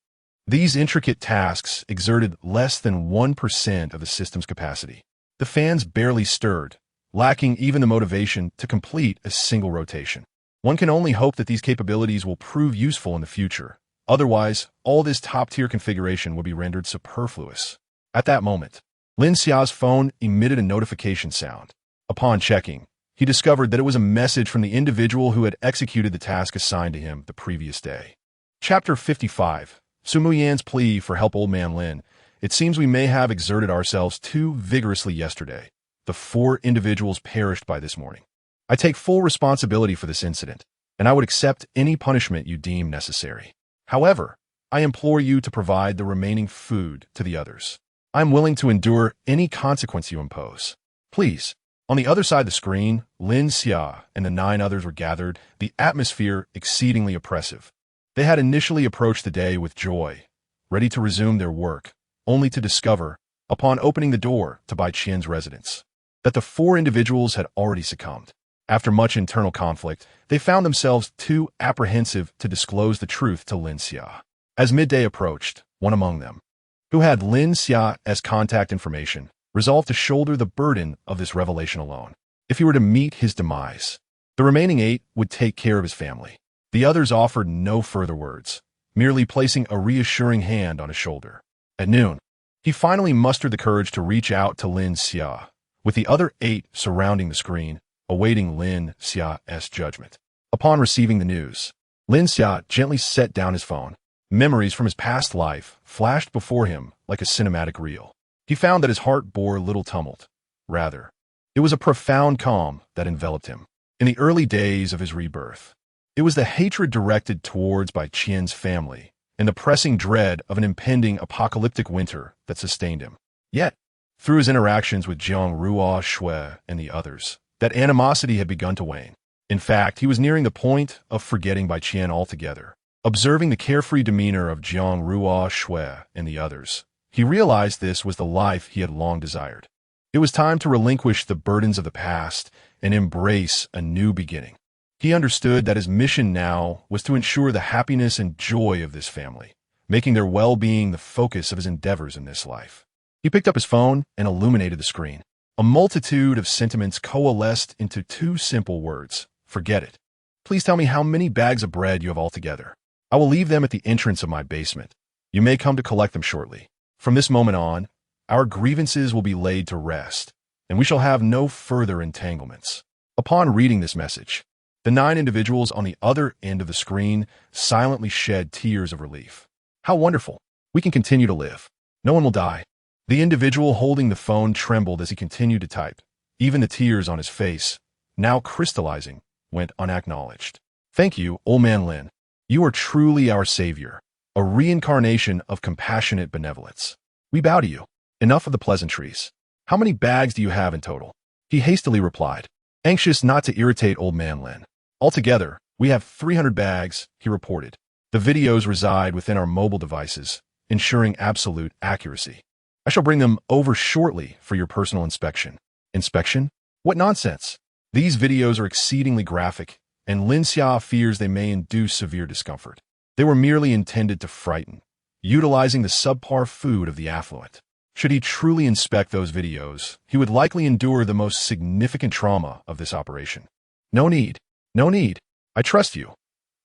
These intricate tasks exerted less than 1% of the system's capacity. The fans barely stirred, lacking even the motivation to complete a single rotation. One can only hope that these capabilities will prove useful in the future. Otherwise, all this top-tier configuration would be rendered superfluous. At that moment, Lin Xia's phone emitted a notification sound. Upon checking, he discovered that it was a message from the individual who had executed the task assigned to him the previous day. Chapter 55. Su Muyan's plea for help. Old Man Lin. It seems we may have exerted ourselves too vigorously yesterday. The 4 individuals perished by this morning. I take full responsibility for this incident, and I would accept any punishment you deem necessary. However, I implore you to provide the remaining food to the others. I am willing to endure any consequence you impose. Please. On the other side of the screen, Lin Xia and the 9 others were gathered, the atmosphere exceedingly oppressive. They had initially approached the day with joy, ready to resume their work, only to discover, upon opening the door to Bai Qian's residence, that the 4 individuals had already succumbed. After much internal conflict, they found themselves too apprehensive to disclose the truth to Lin Xia. As midday approached, one among them, who had Lin Xia as contact information, resolved to shoulder the burden of this revelation alone. If he were to meet his demise, the remaining 8 would take care of his family. The others offered no further words, merely placing a reassuring hand on his shoulder. At noon, he finally mustered the courage to reach out to Lin Xia, with the other 8 surrounding the screen, awaiting Lin Xia's judgment. Upon receiving the news, Lin Xia gently set down his phone. Memories from his past life flashed before him like a cinematic reel. He found that his heart bore little tumult. Rather, it was a profound calm that enveloped him. In the early days of his rebirth, it was the hatred directed towards Bai Qian's family and the pressing dread of an impending apocalyptic winter that sustained him. Yet, through his interactions with Jiang Ruo Shui and the others, that animosity had begun to wane. In fact, he was nearing the point of forgetting Bai Qian altogether. Observing the carefree demeanor of Jiang Ruo Shui and the others, he realized this was the life he had long desired. It was time to relinquish the burdens of the past and embrace a new beginning. He understood that his mission now was to ensure the happiness and joy of this family, making their well-being the focus of his endeavors in this life. He picked up his phone and illuminated the screen. A multitude of sentiments coalesced into 2 simple words. Forget it. Please tell me how many bags of bread you have altogether. I will leave them at the entrance of my basement. You may come to collect them shortly. From this moment on, our grievances will be laid to rest, and we shall have no further entanglements. Upon reading this message, the 9 individuals on the other end of the screen silently shed tears of relief. How wonderful! We can continue to live. No one will die. The individual holding the phone trembled as he continued to type. Even the tears on his face, now crystallizing, went unacknowledged. Thank you, Old Man Lin. You are truly our savior, a reincarnation of compassionate benevolence. We bow to you. Enough of the pleasantries. How many bags do you have in total? He hastily replied, anxious not to irritate Old Man Lin. Altogether, we have 300 bags, he reported. The videos reside within our mobile devices, ensuring absolute accuracy. I shall bring them over shortly for your personal inspection. Inspection? What nonsense! These videos are exceedingly graphic, and Lin Xia fears they may induce severe discomfort. They were merely intended to frighten, utilizing the subpar food of the affluent. Should he truly inspect those videos, he would likely endure the most significant trauma of this operation. No need. No need. I trust you.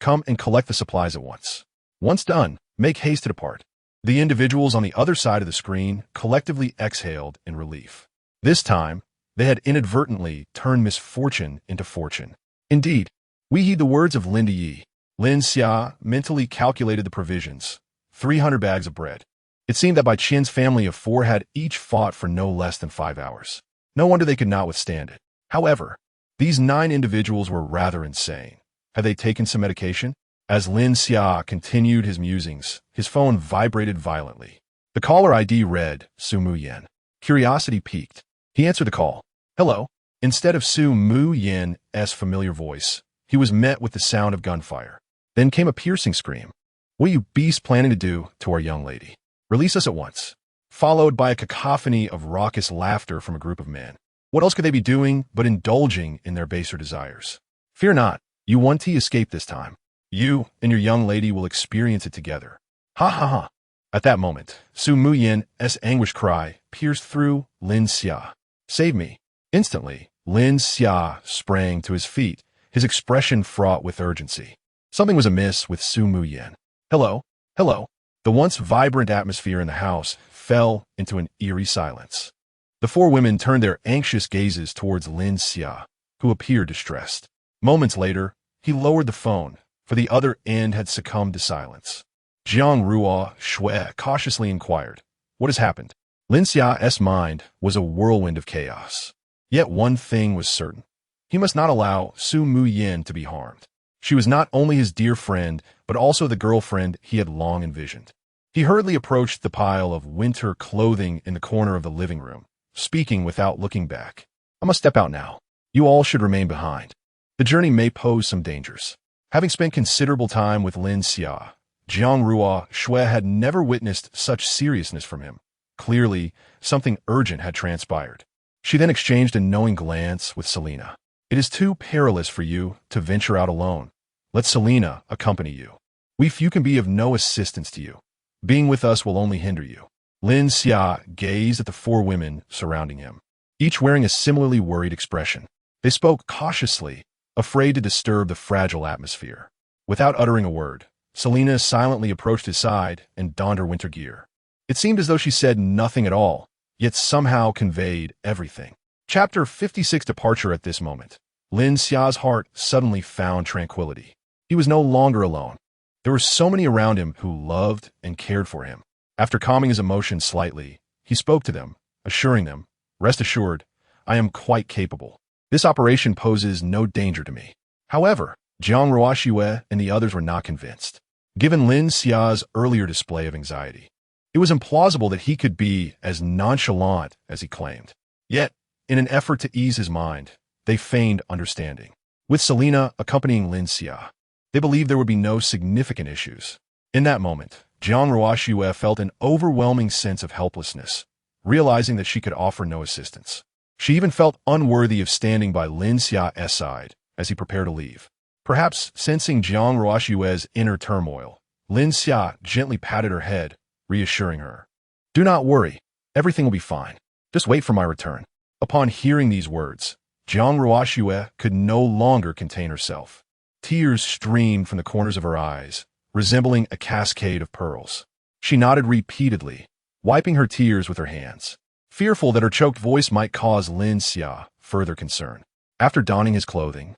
Come and collect the supplies at once. Once done, make haste to depart. The individuals on the other side of the screen collectively exhaled in relief. This time, they had inadvertently turned misfortune into fortune. Indeed, we heed the words of Lin Yi. Lin Xia mentally calculated the provisions. 300 bags of bread. It seemed that Bai Qian's family of 4 had each fought for no less than 5 hours. No wonder they could not withstand it. However, these 9 individuals were rather insane. Had they taken some medication? As Lin Xia continued his musings, his phone vibrated violently. The caller ID read, Su Muyan. Curiosity piqued. He answered the call. Hello. Instead of Su Muyan's familiar voice, he was met with the sound of gunfire. Then came a piercing scream. What are you beasts planning to do to our young lady? Release us at once. Followed by a cacophony of raucous laughter from a group of men. What else could they be doing but indulging in their baser desires? Fear not, you want to escape this time. You and your young lady will experience it together. Ha ha ha. At that moment, Su Muyen's anguish cry pierced through Lin Xia. Save me. Instantly, Lin Xia sprang to his feet, his expression fraught with urgency. Something was amiss with Su Muyen. Hello? Hello? The once vibrant atmosphere in the house fell into an eerie silence. The four women turned their anxious gazes towards Lin Xia, who appeared distressed. Moments later, he lowered the phone, for the other end had succumbed to silence. Jiang Ruo Shui cautiously inquired, "What has happened?" Lin Xia's mind was a whirlwind of chaos. Yet one thing was certain. He must not allow Su Muyen to be harmed. She was not only his dear friend, but also the girlfriend he had long envisioned. He hurriedly approached the pile of winter clothing in the corner of the living room, speaking without looking back. "I must step out now. You all should remain behind. The journey may pose some dangers." Having spent considerable time with Lin Xia, Jiang Ruo Shui had never witnessed such seriousness from him. Clearly, something urgent had transpired. She then exchanged a knowing glance with Selena. "It is too perilous for you to venture out alone. Let Selena accompany you. We few can be of no assistance to you. Being with us will only hinder you." Lin Xia gazed at the four women surrounding him, each wearing a similarly worried expression. They spoke cautiously, afraid to disturb the fragile atmosphere. Without uttering a word, Selena silently approached his side and donned her winter gear. It seemed as though she said nothing at all, yet somehow conveyed everything. Chapter 56 Departure. At this moment, Lin Xia's heart suddenly found tranquility. He was no longer alone. There were so many around him who loved and cared for him. After calming his emotions slightly, he spoke to them, assuring them, "Rest assured, I am quite capable. This operation poses no danger to me." However, Jiang Ruoxue and the others were not convinced. Given Lin Xia's earlier display of anxiety, it was implausible that he could be as nonchalant as he claimed. Yet, in an effort to ease his mind, they feigned understanding. With Selena accompanying Lin Xia, they believed there would be no significant issues. In that moment, Jiang Ruoxue felt an overwhelming sense of helplessness, realizing that she could offer no assistance. She even felt unworthy of standing by Lin Xia's side as he prepared to leave. Perhaps sensing Jiang Ruoxue's inner turmoil, Lin Xia gently patted her head, reassuring her. "Do not worry, everything will be fine. Just wait for my return." Upon hearing these words, Jiang Ruoxue could no longer contain herself. Tears streamed from the corners of her eyes, resembling a cascade of pearls. She nodded repeatedly, wiping her tears with her hands, fearful that her choked voice might cause Lin Xia further concern. After donning his clothing,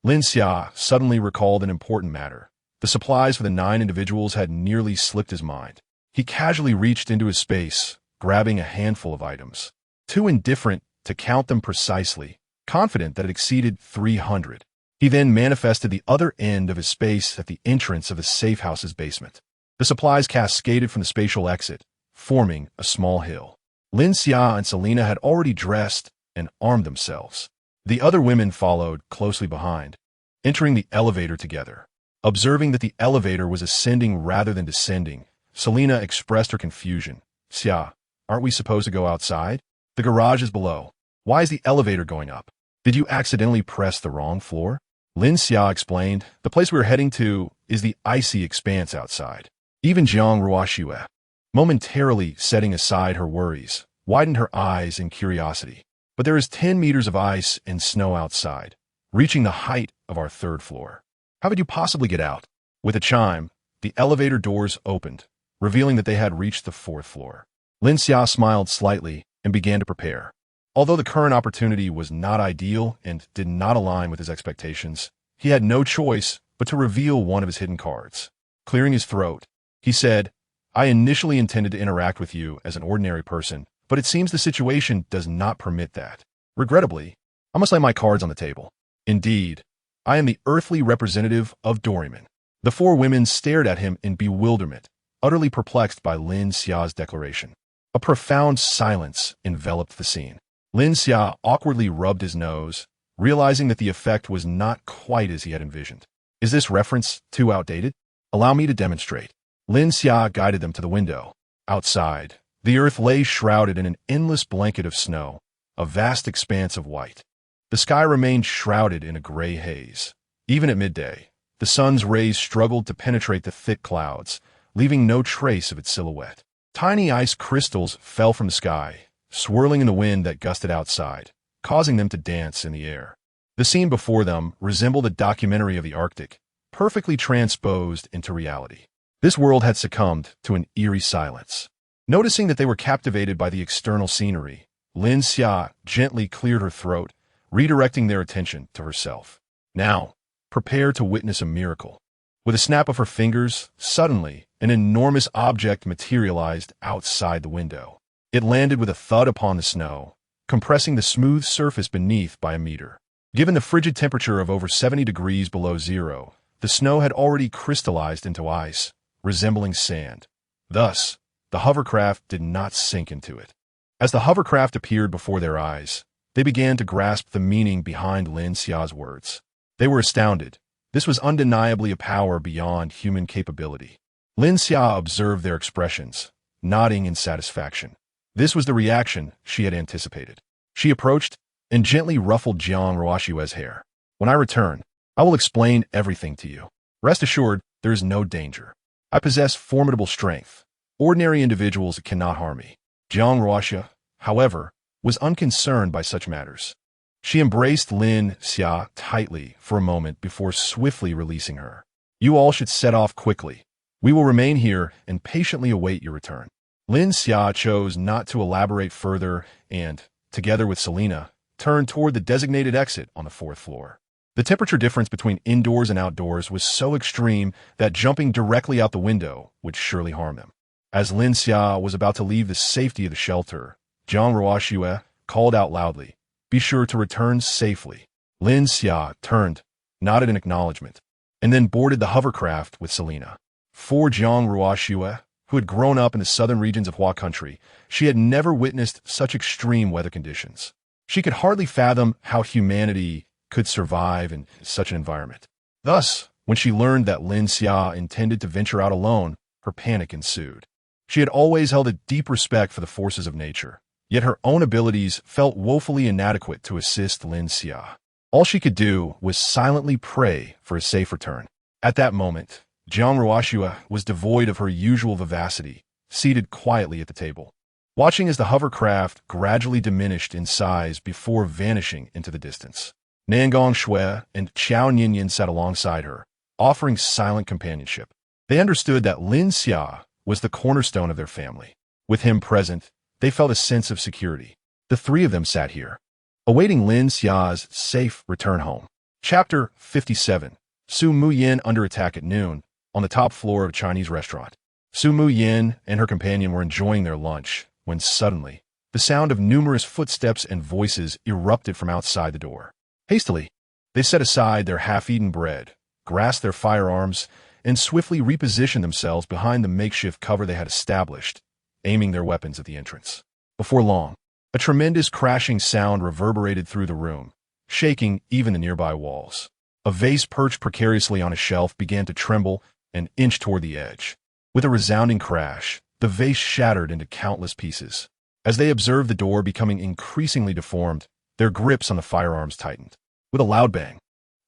Lin Xia suddenly recalled an important matter. The supplies for the 9 individuals had nearly slipped his mind. He casually reached into his space, grabbing a handful of items, too indifferent to count them precisely, confident that it exceeded 300. He then manifested the other end of his space at the entrance of the safe house's basement. The supplies cascaded from the spatial exit, forming a small hill. Lin Xia and Selena had already dressed and armed themselves. The other women followed closely behind, entering the elevator together. Observing that the elevator was ascending rather than descending, Selena expressed her confusion. "Xia, aren't we supposed to go outside? The garage is below. Why is the elevator going up? Did you accidentally press the wrong floor?" Lin Xia explained, "The place we are heading to is the icy expanse outside." Even Jiang Ruoxue, momentarily setting aside her worries, widened her eyes in curiosity. "But there is 10 meters of ice and snow outside, reaching the height of our 3rd floor. How could you possibly get out?" With a chime, the elevator doors opened, revealing that they had reached the 4th floor. Lin Xia smiled slightly and began to prepare. Although the current opportunity was not ideal and did not align with his expectations, he had no choice but to reveal one of his hidden cards. Clearing his throat, he said, "I initially intended to interact with you as an ordinary person, but it seems the situation does not permit that. Regrettably, I must lay my cards on the table. Indeed, I am the earthly representative of Doryman." The four women stared at him in bewilderment, utterly perplexed by Lin Xia's declaration. A profound silence enveloped the scene. Lin Xia awkwardly rubbed his nose, realizing that the effect was not quite as he had envisioned. "Is this reference too outdated? Allow me to demonstrate." Lin Xia guided them to the window. Outside, the earth lay shrouded in an endless blanket of snow, a vast expanse of white. The sky remained shrouded in a gray haze. Even at midday, The sun's rays struggled to penetrate the thick clouds, leaving no trace of its silhouette. Tiny ice crystals fell from the sky, swirling in the wind that gusted outside, causing them to dance in the air. The scene before them resembled a documentary of the Arctic, perfectly transposed into reality. This world had succumbed to an eerie silence. Noticing that they were captivated by the external scenery, Lin Xia gently cleared her throat, redirecting their attention to herself. Now, prepare to witness a miracle. With a snap of her fingers, suddenly, an enormous object materialized outside the window. It landed with a thud upon the snow, compressing the smooth surface beneath by a meter. Given the frigid temperature of over 70 degrees below zero, the snow had already crystallized into ice, resembling sand. Thus, the hovercraft did not sink into it. As the hovercraft appeared before their eyes, they began to grasp the meaning behind Lin Xia's words. They were astounded. This was undeniably a power beyond human capability. Lin Xia observed their expressions, nodding in satisfaction. This was the reaction she had anticipated. She approached and gently ruffled Jiang Ruoxue's hair. When I return, I will explain everything to you. Rest assured, there is no danger. I possess formidable strength. Ordinary individuals cannot harm me. Jiang Ruoxue, however, was unconcerned by such matters. She embraced Lin Xia tightly for a moment before swiftly releasing her. You all should set off quickly. We will remain here and patiently await your return. Lin Xia chose not to elaborate further and, together with Selena, turned toward the designated exit on the 4th floor. The temperature difference between indoors and outdoors was so extreme that jumping directly out the window would surely harm them. As Lin Xia was about to leave the safety of the shelter, Jiang Ruoxue called out loudly, "Be sure to return safely." Lin Xia turned, nodded in acknowledgement, and then boarded the hovercraft with Selena. For Jiang Ruoxue, who had grown up in the southern regions of Hua country, she had never witnessed such extreme weather conditions. She could hardly fathom how humanity could survive in such an environment. Thus, when she learned that Lin Xia intended to venture out alone, her panic ensued. She had always held a deep respect for the forces of nature, yet her own abilities felt woefully inadequate to assist Lin Xia. All she could do was silently pray for a safe return. At that moment, Jiang Ruoxue was devoid of her usual vivacity, seated quietly at the table, watching as the hovercraft gradually diminished in size before vanishing into the distance. Nangong Shui and Qiao Nianyan sat alongside her, offering silent companionship. They understood that Lin Xia was the cornerstone of their family. With him present, they felt a sense of security. The three of them sat here, awaiting Lin Xia's safe return home. Chapter 57. Su Muyin under attack at noon, on the top floor of a Chinese restaurant. Su Muyin and her companion were enjoying their lunch, when suddenly, the sound of numerous footsteps and voices erupted from outside the door. Hastily, they set aside their half-eaten bread, grasped their firearms, and swiftly repositioned themselves behind the makeshift cover they had established, aiming their weapons at the entrance. Before long, a tremendous crashing sound reverberated through the room, shaking even the nearby walls. A vase perched precariously on a shelf began to tremble and inch toward the edge. With a resounding crash, the vase shattered into countless pieces. As they observed the door becoming increasingly deformed, their grips on the firearms tightened. With a loud bang,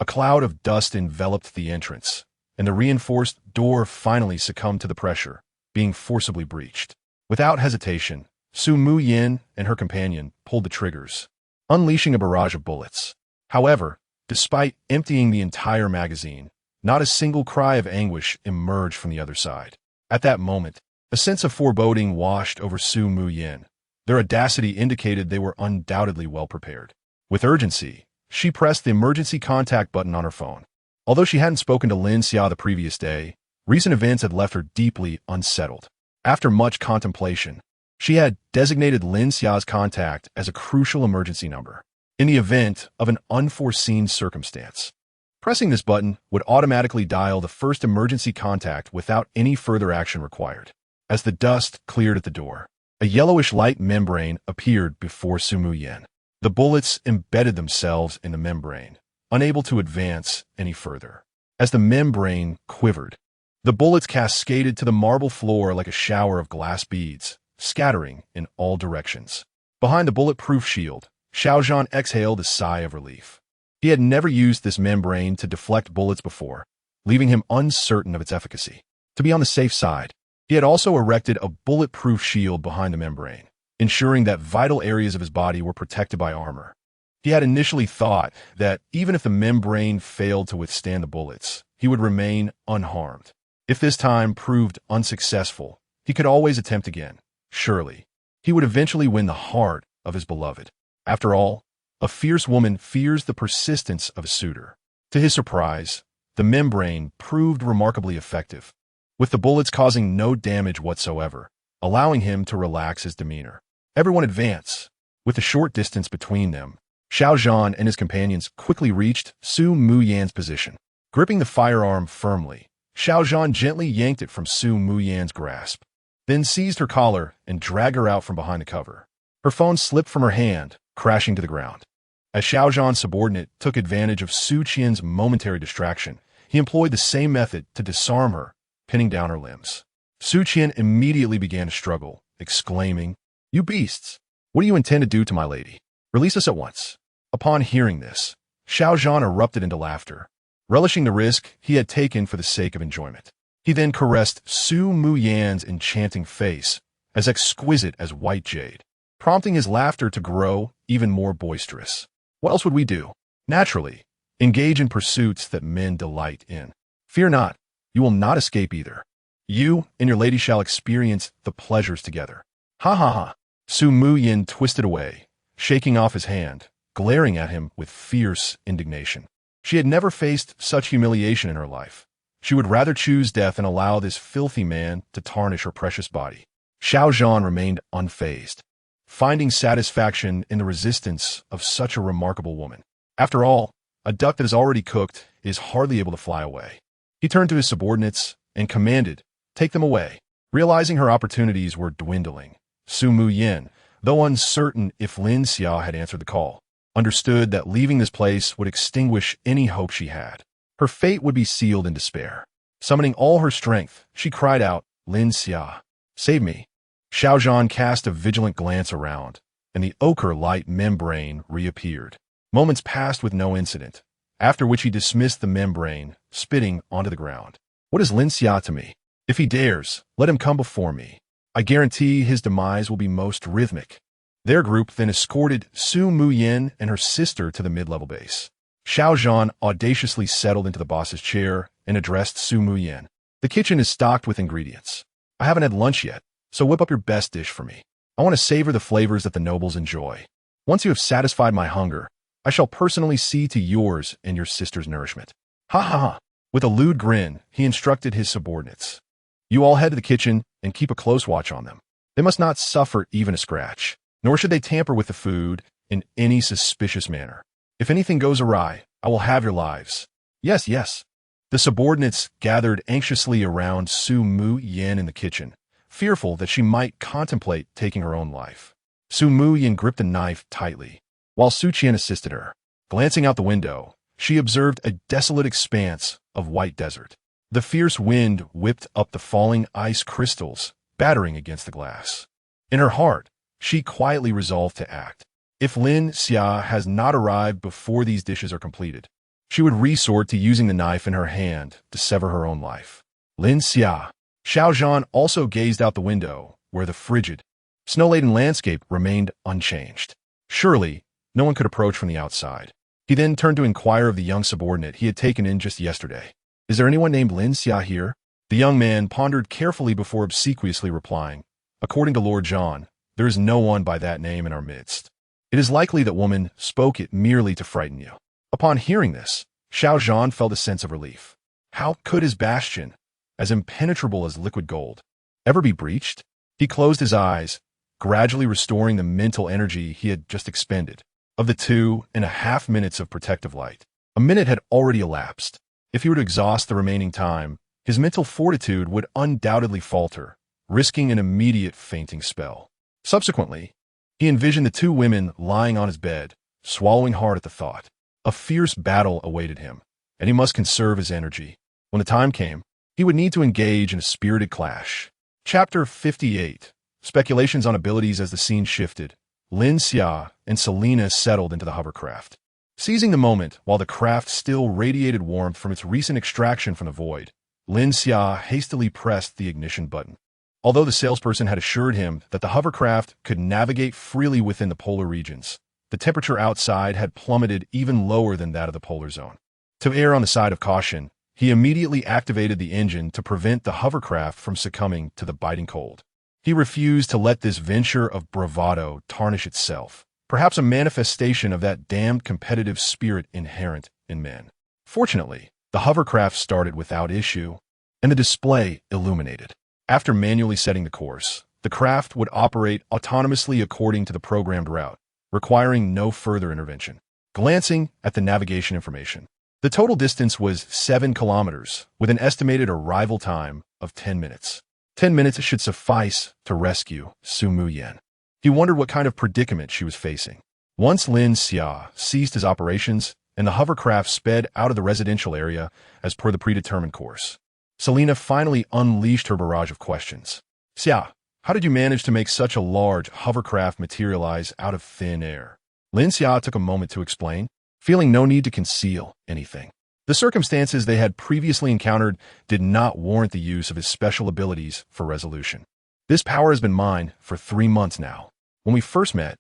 a cloud of dust enveloped the entrance, and the reinforced door finally succumbed to the pressure, being forcibly breached. Without hesitation, Su Muyin and her companion pulled the triggers, unleashing a barrage of bullets. However, despite emptying the entire magazine, not a single cry of anguish emerged from the other side. At that moment, a sense of foreboding washed over Su Muyin. Their audacity indicated they were undoubtedly well prepared. With urgency, she pressed the emergency contact button on her phone. Although she hadn't spoken to Lin Xia the previous day, recent events had left her deeply unsettled. After much contemplation, she had designated Lin Xia's contact as a crucial emergency number, in the event of an unforeseen circumstance. Pressing this button would automatically dial the first emergency contact without any further action required. As the dust cleared at the door, a yellowish light membrane appeared before Su Muyin. The bullets embedded themselves in the membrane, unable to advance any further. As the membrane quivered, the bullets cascaded to the marble floor like a shower of glass beads, scattering in all directions. Behind the bulletproof shield, Xiaozhan exhaled a sigh of relief. He had never used this membrane to deflect bullets before, leaving him uncertain of its efficacy. To be on the safe side, he had also erected a bulletproof shield behind the membrane, ensuring that vital areas of his body were protected by armor. He had initially thought that even if the membrane failed to withstand the bullets, he would remain unharmed. If this time proved unsuccessful, he could always attempt again. Surely, he would eventually win the heart of his beloved. After all, a fierce woman fears the persistence of a suitor. To his surprise, the membrane proved remarkably effective, with the bullets causing no damage whatsoever, allowing him to relax his demeanor. Everyone advance. With the short distance between them, Xiao Zhan and his companions quickly reached Su Muyan's position. Gripping the firearm firmly, Xiao Zhan gently yanked it from Su Muyan's grasp, then seized her collar and dragged her out from behind the cover. Her phone slipped from her hand, crashing to the ground. As Xiao Zhan's subordinate took advantage of Su Qian's momentary distraction, he employed the same method to disarm her, pinning down her limbs. Su Qian immediately began to struggle, exclaiming, "You beasts! What do you intend to do to my lady? Release us at once." Upon hearing this, Xiao Zhan erupted into laughter, relishing the risk he had taken for the sake of enjoyment. He then caressed Su Muyan's enchanting face, as exquisite as white jade, prompting his laughter to grow even more boisterous. What else would we do? Naturally, engage in pursuits that men delight in. Fear not, you will not escape either. You and your lady shall experience the pleasures together. Ha ha ha. Su Muyan twisted away, shaking off his hand, glaring at him with fierce indignation. She had never faced such humiliation in her life. She would rather choose death and allow this filthy man to tarnish her precious body. Xiao Zhan remained unfazed, finding satisfaction in the resistance of such a remarkable woman. After all, a duck that is already cooked is hardly able to fly away. He turned to his subordinates and commanded, "Take them away." Realizing her opportunities were dwindling, Su Muyan, though uncertain if Lin Xia had answered the call, understood that leaving this place would extinguish any hope she had. Her fate would be sealed in despair. Summoning all her strength, she cried out, "Lin Xia, save me." Xiao Zhan cast a vigilant glance around, and the ochre-light membrane reappeared. Moments passed with no incident, after which he dismissed the membrane, spitting onto the ground. "What is Lin Xia to me? If he dares, let him come before me. I guarantee his demise will be most rhythmic." Their group then escorted Su Muyan and her sister to the mid-level base. Xiao Zhan audaciously settled into the boss's chair and addressed Su Muyan. "The kitchen is stocked with ingredients. I haven't had lunch yet, so whip up your best dish for me. I want to savor the flavors that the nobles enjoy. Once you have satisfied my hunger, I shall personally see to yours and your sister's nourishment." Ha ha ha. With a lewd grin, he instructed his subordinates. "You all head to the kitchen and keep a close watch on them. They must not suffer even a scratch, nor should they tamper with the food in any suspicious manner. If anything goes awry, I will have your lives." "Yes, yes." The subordinates gathered anxiously around Su Muyan in the kitchen, fearful that she might contemplate taking her own life. Su Muyan gripped the knife tightly, while Su Qian assisted her. Glancing out the window, she observed a desolate expanse of white desert. The fierce wind whipped up the falling ice crystals, battering against the glass. In her heart, she quietly resolved to act. If Lin Xia has not arrived before these dishes are completed, she would resort to using the knife in her hand to sever her own life. Lin Xia. Xiao Zhan also gazed out the window, where the frigid, snow-laden landscape remained unchanged. Surely, no one could approach from the outside. He then turned to inquire of the young subordinate he had taken in just yesterday. "Is there anyone named Lin Xia here?" The young man pondered carefully before obsequiously replying, "According to Lord Zhan, there is no one by that name in our midst. It is likely that woman spoke it merely to frighten you." Upon hearing this, Xiao Zhan felt a sense of relief. How could his bastion, as impenetrable as liquid gold, ever be breached? He closed his eyes, gradually restoring the mental energy he had just expended. Of the 2.5 minutes of protective light, a minute had already elapsed. If he were to exhaust the remaining time, his mental fortitude would undoubtedly falter, risking an immediate fainting spell. Subsequently, he envisioned the two women lying on his bed, swallowing hard at the thought. A fierce battle awaited him, and he must conserve his energy. When the time came, he would need to engage in a spirited clash. Chapter 58. Speculations on abilities. As the scene shifted, Lin Xia and Selena settled into the hovercraft. Seizing the moment while the craft still radiated warmth from its recent extraction from the void, Lin Xia hastily pressed the ignition button. Although the salesperson had assured him that the hovercraft could navigate freely within the polar regions, the temperature outside had plummeted even lower than that of the polar zone. To err on the side of caution, he immediately activated the engine to prevent the hovercraft from succumbing to the biting cold. He refused to let this venture of bravado tarnish itself, perhaps a manifestation of that damned competitive spirit inherent in men. Fortunately, the hovercraft started without issue, and the display illuminated. After manually setting the course, the craft would operate autonomously according to the programmed route, requiring no further intervention. Glancing at the navigation information, the total distance was 7 kilometers, with an estimated arrival time of 10 minutes. 10 minutes should suffice to rescue Su Muyen. He wondered what kind of predicament she was facing. Once Lin Xia ceased his operations and the hovercraft sped out of the residential area as per the predetermined course, Selena finally unleashed her barrage of questions. Xia, how did you manage to make such a large hovercraft materialize out of thin air? Lin Xia took a moment to explain, feeling no need to conceal anything. The circumstances they had previously encountered did not warrant the use of his special abilities for resolution. This power has been mine for 3 months now. When we first met,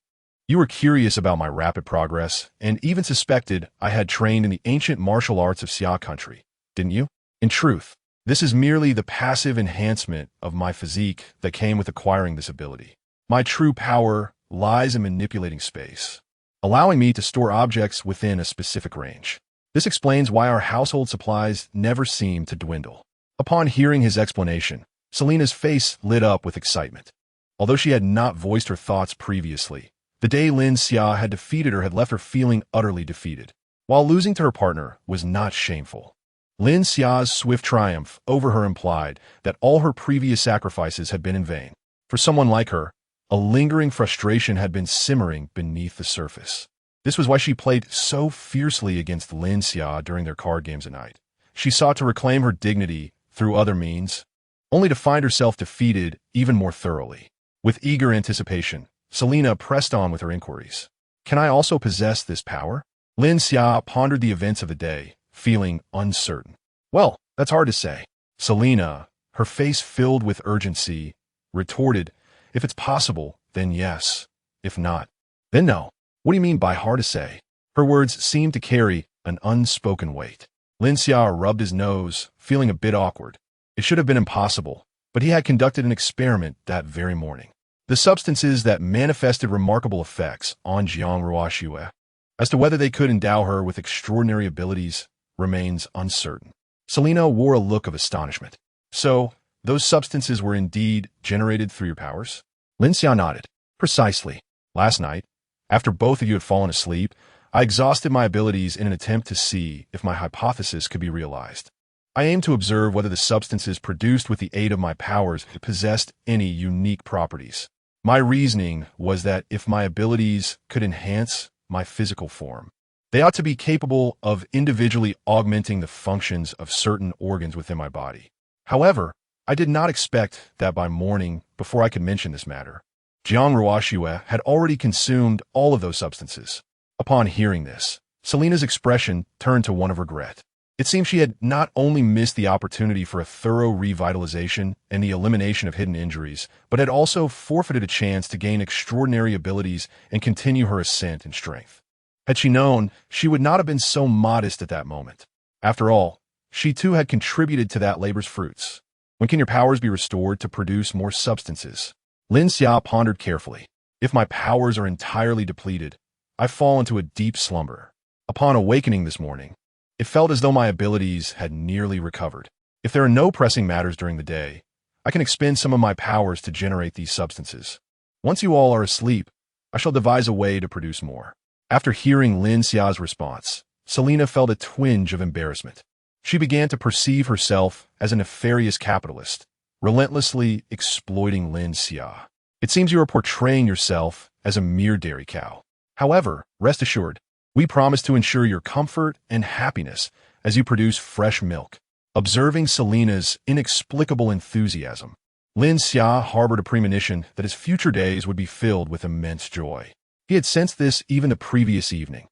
you were curious about my rapid progress and even suspected I had trained in the ancient martial arts of Xia country, didn't you? In truth, this is merely the passive enhancement of my physique that came with acquiring this ability. My true power lies in manipulating space, allowing me to store objects within a specific range. This explains why our household supplies never seem to dwindle. Upon hearing his explanation, Selena's face lit up with excitement. Although she had not voiced her thoughts previously, the day Lin Xia had defeated her had left her feeling utterly defeated. While losing to her partner was not shameful, Lin Xia's swift triumph over her implied that all her previous sacrifices had been in vain. For someone like her, a lingering frustration had been simmering beneath the surface. This was why she played so fiercely against Lin Xia during their card games at night. She sought to reclaim her dignity through other means, only to find herself defeated even more thoroughly. With eager anticipation, Selena pressed on with her inquiries. Can I also possess this power? Lin Xia pondered the events of the day, feeling uncertain. Well, that's hard to say. Selena, her face filled with urgency, retorted, if it's possible, then yes. If not, then no. What do you mean by hard to say? Her words seemed to carry an unspoken weight. Lin Xia rubbed his nose, feeling a bit awkward. It should have been impossible, but he had conducted an experiment that very morning. The substances that manifested remarkable effects on Jiang Ruoxue. As to whether they could endow her with extraordinary abilities remains uncertain. Selena wore a look of astonishment. So, those substances were indeed generated through your powers? Lin Xia nodded. Precisely. Last night, after both of you had fallen asleep, I exhausted my abilities in an attempt to see if my hypothesis could be realized. I aimed to observe whether the substances produced with the aid of my powers possessed any unique properties. My reasoning was that if my abilities could enhance my physical form, they ought to be capable of individually augmenting the functions of certain organs within my body. However, I did not expect that by morning, before I could mention this matter, Jiang Ruoxue had already consumed all of those substances. Upon hearing this, Selena's expression turned to one of regret. It seemed she had not only missed the opportunity for a thorough revitalization and the elimination of hidden injuries, but had also forfeited a chance to gain extraordinary abilities and continue her ascent in strength. Had she known, she would not have been so modest at that moment. After all, she too had contributed to that labor's fruits. When can your powers be restored to produce more substances? Lin Xia pondered carefully. If my powers are entirely depleted, I fall into a deep slumber. Upon awakening this morning, it felt as though my abilities had nearly recovered. If there are no pressing matters during the day, I can expend some of my powers to generate these substances. Once you all are asleep, I shall devise a way to produce more. After hearing Lin Xia's response, Selena felt a twinge of embarrassment. She began to perceive herself as a nefarious capitalist, relentlessly exploiting Lin Xia. It seems you are portraying yourself as a mere dairy cow. However, rest assured, we promise to ensure your comfort and happiness as you produce fresh milk. Observing Selena's inexplicable enthusiasm, Lin Xia harbored a premonition that his future days would be filled with immense joy. He had sensed this even the previous evening.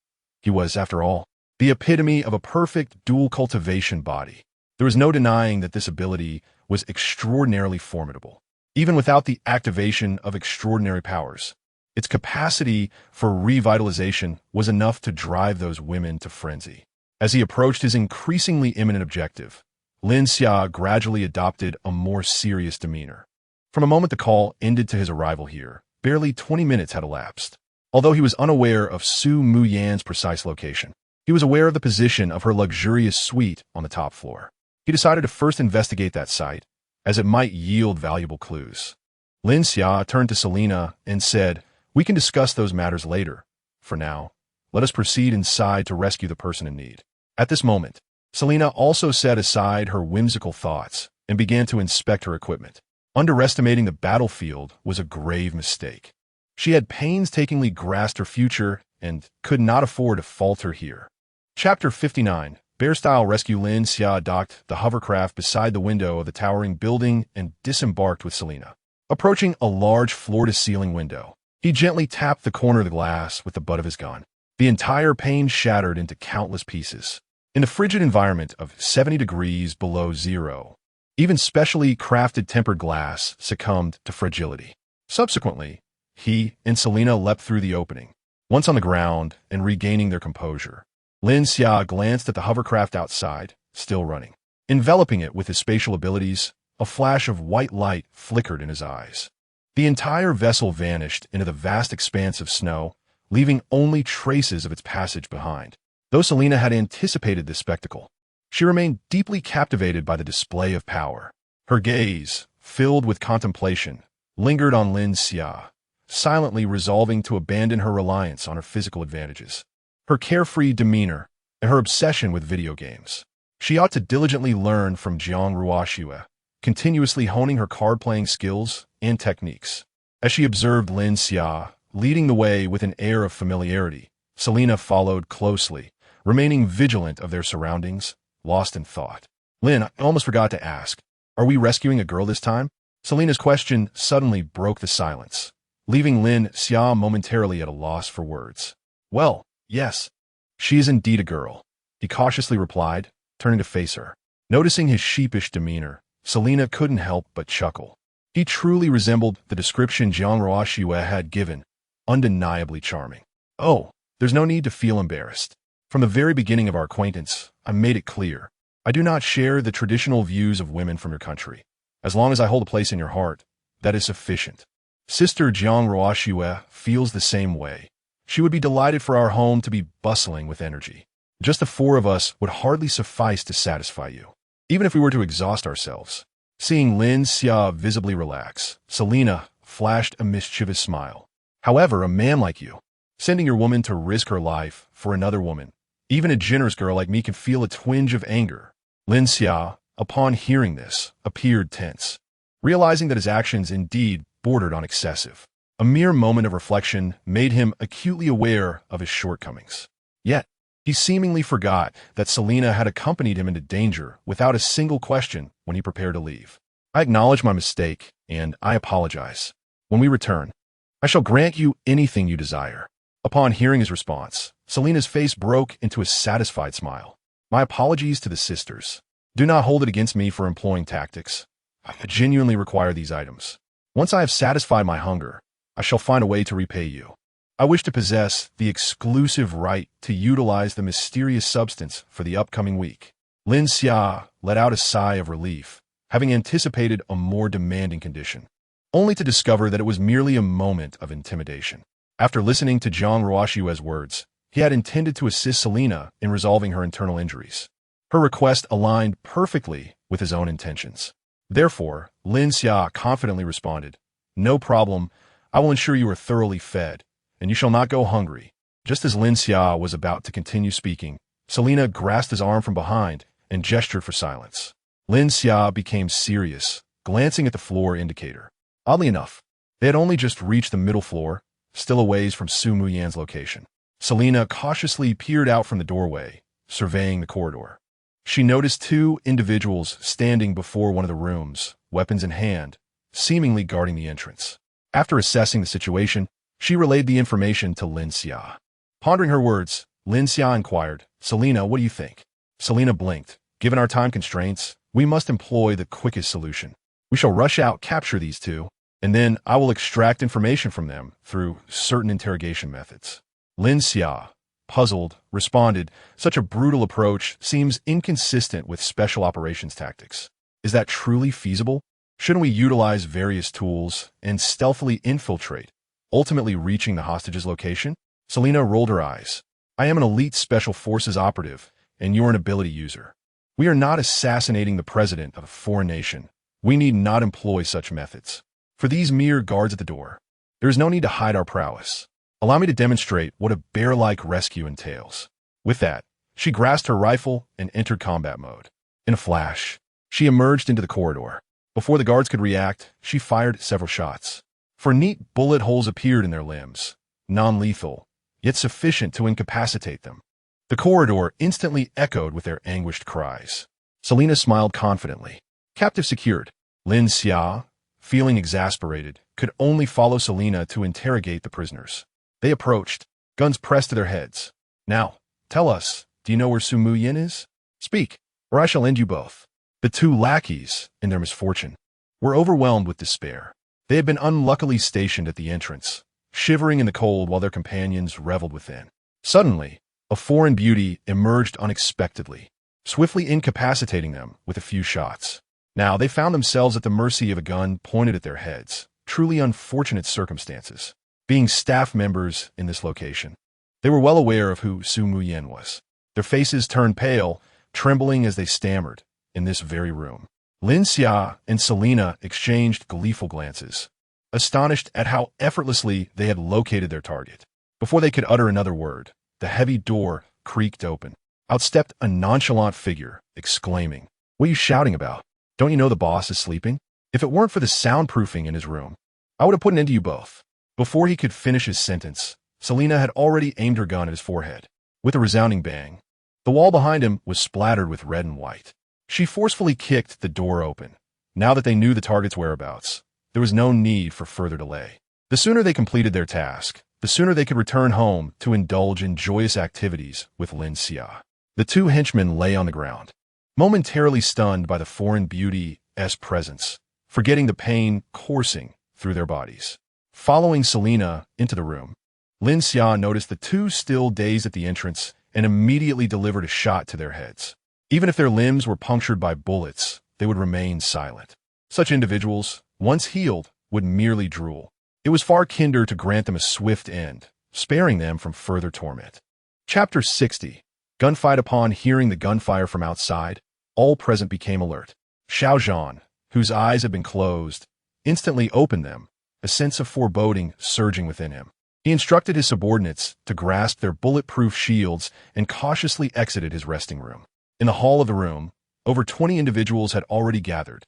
He was, after all, the epitome of a perfect dual cultivation body. There was no denying that this ability was extraordinarily formidable. Even without the activation of extraordinary powers, its capacity for revitalization was enough to drive those women to frenzy. As he approached his increasingly imminent objective, Lin Xia gradually adopted a more serious demeanor. From the moment the call ended to his arrival here, barely 20 minutes had elapsed. Although he was unaware of Su Muyan's precise location, he was aware of the position of her luxurious suite on the top floor. He decided to first investigate that site, as it might yield valuable clues. Lin Xia turned to Selena and said, "We can discuss those matters later. For now, let us proceed inside to rescue the person in need." At this moment, Selena also set aside her whimsical thoughts and began to inspect her equipment. Underestimating the battlefield was a grave mistake. She had painstakingly grasped her future and could not afford to falter here. Chapter 59. Bear-style rescue. Lin Xia docked the hovercraft beside the window of the towering building and disembarked with Selena. Approaching a large floor-to-ceiling window, he gently tapped the corner of the glass with the butt of his gun. The entire pane shattered into countless pieces. In the frigid environment of 70 degrees below zero, even specially crafted tempered glass succumbed to fragility. Subsequently, he and Selena leapt through the opening. Once on the ground and regaining their composure, Lin Xia glanced at the hovercraft outside, still running. Enveloping it with his spatial abilities, a flash of white light flickered in his eyes. The entire vessel vanished into the vast expanse of snow, leaving only traces of its passage behind. Though Selena had anticipated this spectacle, she remained deeply captivated by the display of power. Her gaze, filled with contemplation, lingered on Lin Xia, silently resolving to abandon her reliance on her physical advantages. Her carefree demeanor, and her obsession with video games. She ought to diligently learn from Jiang Ruoxue, continuously honing her card-playing skills and techniques. As she observed Lin Xia, leading the way with an air of familiarity, Selena followed closely, remaining vigilant of their surroundings, lost in thought. "Lin, I almost forgot to ask, are we rescuing a girl this time?" Selena's question suddenly broke the silence, leaving Lin Xia momentarily at a loss for words. "Well, yes, she is indeed a girl," he cautiously replied, turning to face her. Noticing his sheepish demeanor, Selena couldn't help but chuckle. He truly resembled the description Jiang Ruoxue had given, undeniably charming. "Oh, there's no need to feel embarrassed. From the very beginning of our acquaintance, I made it clear. I do not share the traditional views of women from your country. As long as I hold a place in your heart, that is sufficient. Sister Jiang Ruoxue feels the same way. She would be delighted for our home to be bustling with energy. Just the four of us would hardly suffice to satisfy you, even if we were to exhaust ourselves." Seeing Lin Xia visibly relax, Selena flashed a mischievous smile. "However, a man like you, sending your woman to risk her life for another woman, even a generous girl like me can feel a twinge of anger." Lin Xia, upon hearing this, appeared tense, realizing that his actions indeed bordered on excessive. A mere moment of reflection made him acutely aware of his shortcomings. Yet, he seemingly forgot that Selena had accompanied him into danger without a single question when he prepared to leave. "I acknowledge my mistake, and I apologize. When we return, I shall grant you anything you desire." Upon hearing his response, Selena's face broke into a satisfied smile. "My apologies to the sisters. Do not hold it against me for employing tactics. I genuinely require these items. Once I have satisfied my hunger, I shall find a way to repay you. I wish to possess the exclusive right to utilize the mysterious substance for the upcoming week." Lin Xia let out a sigh of relief, having anticipated a more demanding condition, only to discover that it was merely a moment of intimidation. After listening to Jiang Ruoxue's words, he had intended to assist Selena in resolving her internal injuries. Her request aligned perfectly with his own intentions. Therefore, Lin Xia confidently responded, "No problem. I will ensure you are thoroughly fed, and you shall not go hungry." Just as Lin Xia was about to continue speaking, Selena grasped his arm from behind and gestured for silence. Lin Xia became serious, glancing at the floor indicator. Oddly enough, they had only just reached the middle floor, still a ways from Su Muyan's location. Selena cautiously peered out from the doorway, surveying the corridor. She noticed two individuals standing before one of the rooms, weapons in hand, seemingly guarding the entrance. After assessing the situation, she relayed the information to Lin Xia. Pondering her words, Lin Xia inquired. Selena, what do you think? Selena blinked. Given our time constraints, we must employ the quickest solution. We shall rush out, capture these two, and then I will extract information from them through certain interrogation methods. Lin Xia, puzzled, responded, such a brutal approach seems inconsistent with special operations tactics. Is that truly feasible? Shouldn't we utilize various tools and stealthily infiltrate, ultimately reaching the hostage's location? Selena rolled her eyes. I am an elite special forces operative, and you're an ability user. We are not assassinating the president of a foreign nation. We need not employ such methods. For these mere guards at the door, there is no need to hide our prowess. Allow me to demonstrate what a bear-like rescue entails. With that, she grasped her rifle and entered combat mode. In a flash, she emerged into the corridor. Before the guards could react, she fired several shots. For neat bullet holes appeared in their limbs, non-lethal, yet sufficient to incapacitate them. The corridor instantly echoed with their anguished cries. Selena smiled confidently. Captive secured. Lin Xia, feeling exasperated, could only follow Selena to interrogate the prisoners. They approached, guns pressed to their heads. Now, tell us, do you know where Su Muyin is? Speak, or I shall end you both. The two lackeys, in their misfortune, were overwhelmed with despair. They had been unluckily stationed at the entrance, shivering in the cold while their companions reveled within. Suddenly, a foreign beauty emerged unexpectedly, swiftly incapacitating them with a few shots. Now they found themselves at the mercy of a gun pointed at their heads. Truly unfortunate circumstances. Being staff members in this location, they were well aware of who Su Muyin was. Their faces turned pale, trembling as they stammered. In this very room, Lin Xia and Selena exchanged gleeful glances, astonished at how effortlessly they had located their target. Before they could utter another word, the heavy door creaked open. Out stepped a nonchalant figure, exclaiming, "What are you shouting about? Don't you know the boss is sleeping? If it weren't for the soundproofing in his room, I would have put an end to you both." Before he could finish his sentence, Selena had already aimed her gun at his forehead. With a resounding bang, the wall behind him was splattered with red and white. She forcefully kicked the door open. Now that they knew the target's whereabouts, there was no need for further delay. The sooner they completed their task, the sooner they could return home to indulge in joyous activities with Lin Xia. The two henchmen lay on the ground, momentarily stunned by the foreign beauty's presence, forgetting the pain coursing through their bodies. Following Selena into the room, Lin Xia noticed the two still dazed at the entrance and immediately delivered a shot to their heads. Even if their limbs were punctured by bullets, they would remain silent. Such individuals, once healed, would merely drool. It was far kinder to grant them a swift end, sparing them from further torment. Chapter 60. Gunfight. Upon hearing the gunfire from outside, all present became alert. Xiao Zhan, whose eyes had been closed, instantly opened them, a sense of foreboding surging within him. He instructed his subordinates to grasp their bulletproof shields and cautiously exited his resting room. In the hall of the room, over 20 individuals had already gathered,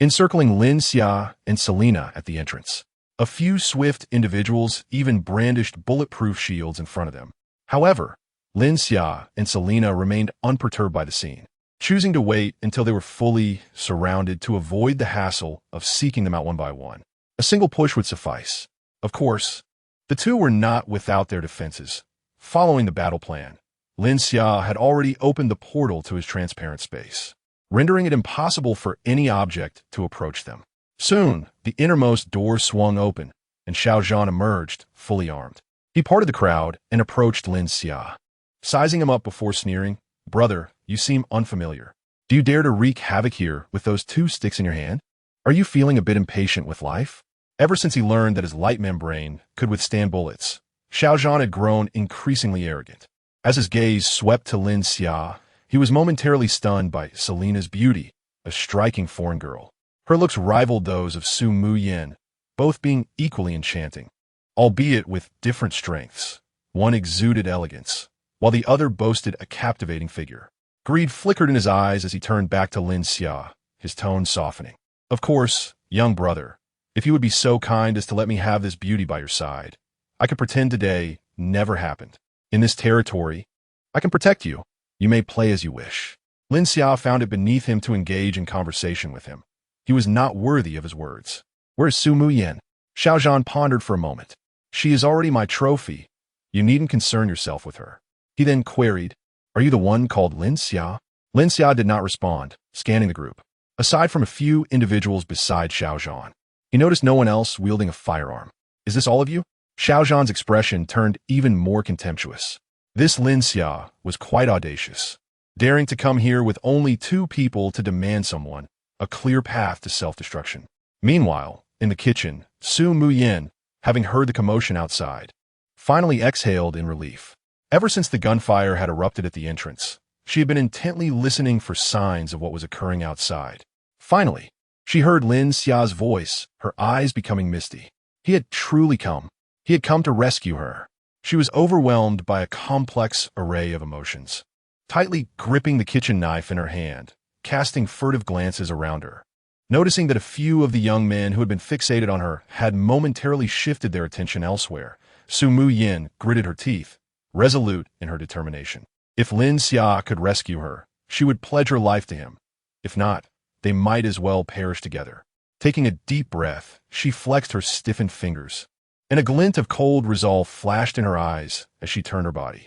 encircling Lin Xia and Selena at the entrance. A few swift individuals even brandished bulletproof shields in front of them. However, Lin Xia and Selena remained unperturbed by the scene, choosing to wait until they were fully surrounded to avoid the hassle of seeking them out one by one. A single push would suffice. Of course, the two were not without their defenses. Following the battle plan, Lin Xia had already opened the portal to his transparent space, rendering it impossible for any object to approach them. Soon, the innermost door swung open, and Xiao Zhan emerged, fully armed. He parted the crowd and approached Lin Xia, sizing him up before sneering, "Brother, you seem unfamiliar. Do you dare to wreak havoc here with those two sticks in your hand? Are you feeling a bit impatient with life?" Ever since he learned that his light membrane could withstand bullets, Xiao Zhan had grown increasingly arrogant. As his gaze swept to Lin Xia, he was momentarily stunned by Selena's beauty, a striking foreign girl. Her looks rivaled those of Su Muyin, both being equally enchanting, albeit with different strengths. One exuded elegance, while the other boasted a captivating figure. Greed flickered in his eyes as he turned back to Lin Xia, his tone softening. "Of course, young brother, if you would be so kind as to let me have this beauty by your side, I could pretend today never happened. In this territory, I can protect you. You may play as you wish." Lin Xia found it beneath him to engage in conversation with him. He was not worthy of his words. "Where is Su Muyin?" Xiao Zhan pondered for a moment. "She is already my trophy. You needn't concern yourself with her." He then queried, "Are you the one called Lin Xia?" Lin Xia did not respond, scanning the group. Aside from a few individuals beside Xiao Zhan, he noticed no one else wielding a firearm. "Is this all of you?" Xiao Zhan's expression turned even more contemptuous. This Lin Xia was quite audacious, daring to come here with only 2 people to demand someone, a clear path to self-destruction. Meanwhile, in the kitchen, Su Muyin, having heard the commotion outside, finally exhaled in relief. Ever since the gunfire had erupted at the entrance, she had been intently listening for signs of what was occurring outside. Finally, she heard Lin Xia's voice, her eyes becoming misty. He had truly come. He had come to rescue her. She was overwhelmed by a complex array of emotions. Tightly gripping the kitchen knife in her hand, casting furtive glances around her. Noticing that a few of the young men who had been fixated on her had momentarily shifted their attention elsewhere, Su Muyin gritted her teeth, resolute in her determination. If Lin Xia could rescue her, she would pledge her life to him. If not, they might as well perish together. Taking a deep breath, she flexed her stiffened fingers, and a glint of cold resolve flashed in her eyes as she turned her body.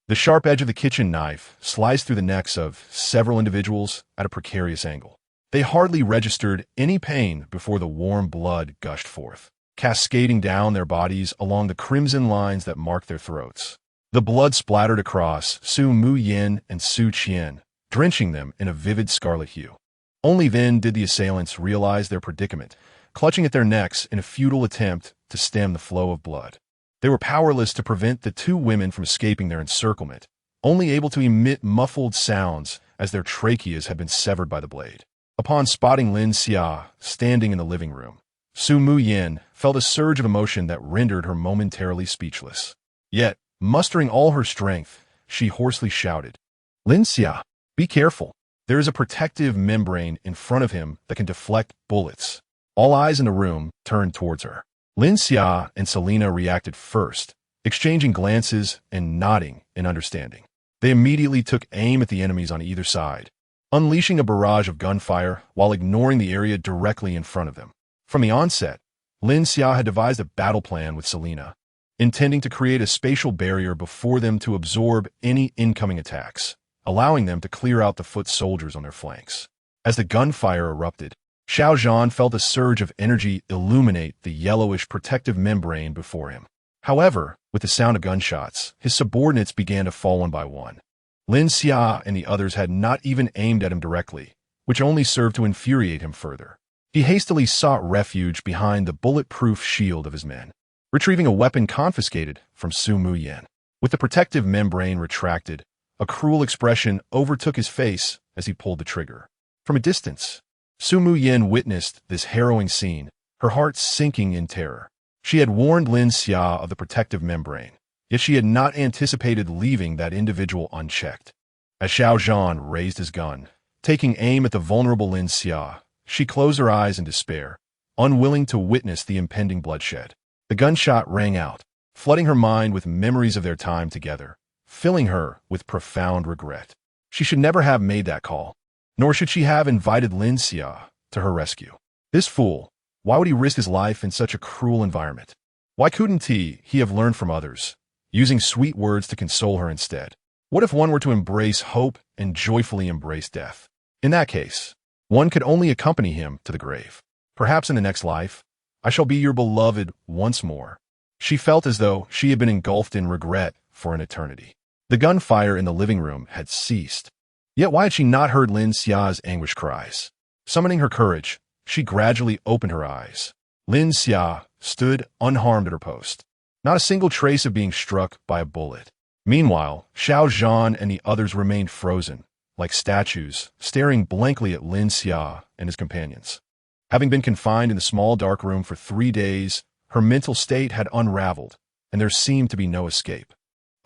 The sharp edge of the kitchen knife sliced through the necks of several individuals at a precarious angle. They hardly registered any pain before the warm blood gushed forth, cascading down their bodies along the crimson lines that marked their throats. The blood splattered across Su Muyin and Su Qian, drenching them in a vivid scarlet hue. Only then did the assailants realize their predicament, clutching at their necks in a futile attempt to stem the flow of blood. They were powerless to prevent the 2 women from escaping their encirclement, only able to emit muffled sounds as their tracheas had been severed by the blade. Upon spotting Lin Xia standing in the living room, Su Muyin felt a surge of emotion that rendered her momentarily speechless. Yet, mustering all her strength, she hoarsely shouted, "Lin Xia, be careful. There is a protective membrane in front of him that can deflect bullets." All eyes in the room turned towards her. Lin Xia and Selena reacted first, exchanging glances and nodding in understanding. They immediately took aim at the enemies on either side, unleashing a barrage of gunfire while ignoring the area directly in front of them. From the onset, Lin Xia had devised a battle plan with Selena, intending to create a spatial barrier before them to absorb any incoming attacks, allowing them to clear out the foot soldiers on their flanks. As the gunfire erupted, Xiao Zhan felt a surge of energy illuminate the yellowish protective membrane before him. However, with the sound of gunshots, his subordinates began to fall one by one. Lin Xia and the others had not even aimed at him directly, which only served to infuriate him further. He hastily sought refuge behind the bulletproof shield of his men, retrieving a weapon confiscated from Su Muyin. With the protective membrane retracted, a cruel expression overtook his face as he pulled the trigger. From a distance, Su Muyin witnessed this harrowing scene, her heart sinking in terror. She had warned Lin Xia of the protective membrane, yet she had not anticipated leaving that individual unchecked. As Xiao Zhan raised his gun, taking aim at the vulnerable Lin Xia, she closed her eyes in despair, unwilling to witness the impending bloodshed. The gunshot rang out, flooding her mind with memories of their time together, filling her with profound regret. She should never have made that call, nor should she have invited Lin Xia to her rescue. This fool, why would he risk his life in such a cruel environment? Why couldn't he have learned from others, using sweet words to console her instead? What if one were to embrace hope and joyfully embrace death? In that case, one could only accompany him to the grave. Perhaps in the next life, I shall be your beloved once more. She felt as though she had been engulfed in regret for an eternity. The gunfire in the living room had ceased. Yet why had she not heard Lin Xia's anguished cries? Summoning her courage, she gradually opened her eyes. Lin Xia stood unharmed at her post, not a single trace of being struck by a bullet. Meanwhile, Xiao Zhan and the others remained frozen, like statues, staring blankly at Lin Xia and his companions. Having been confined in the small dark room for 3 days, her mental state had unraveled, and there seemed to be no escape.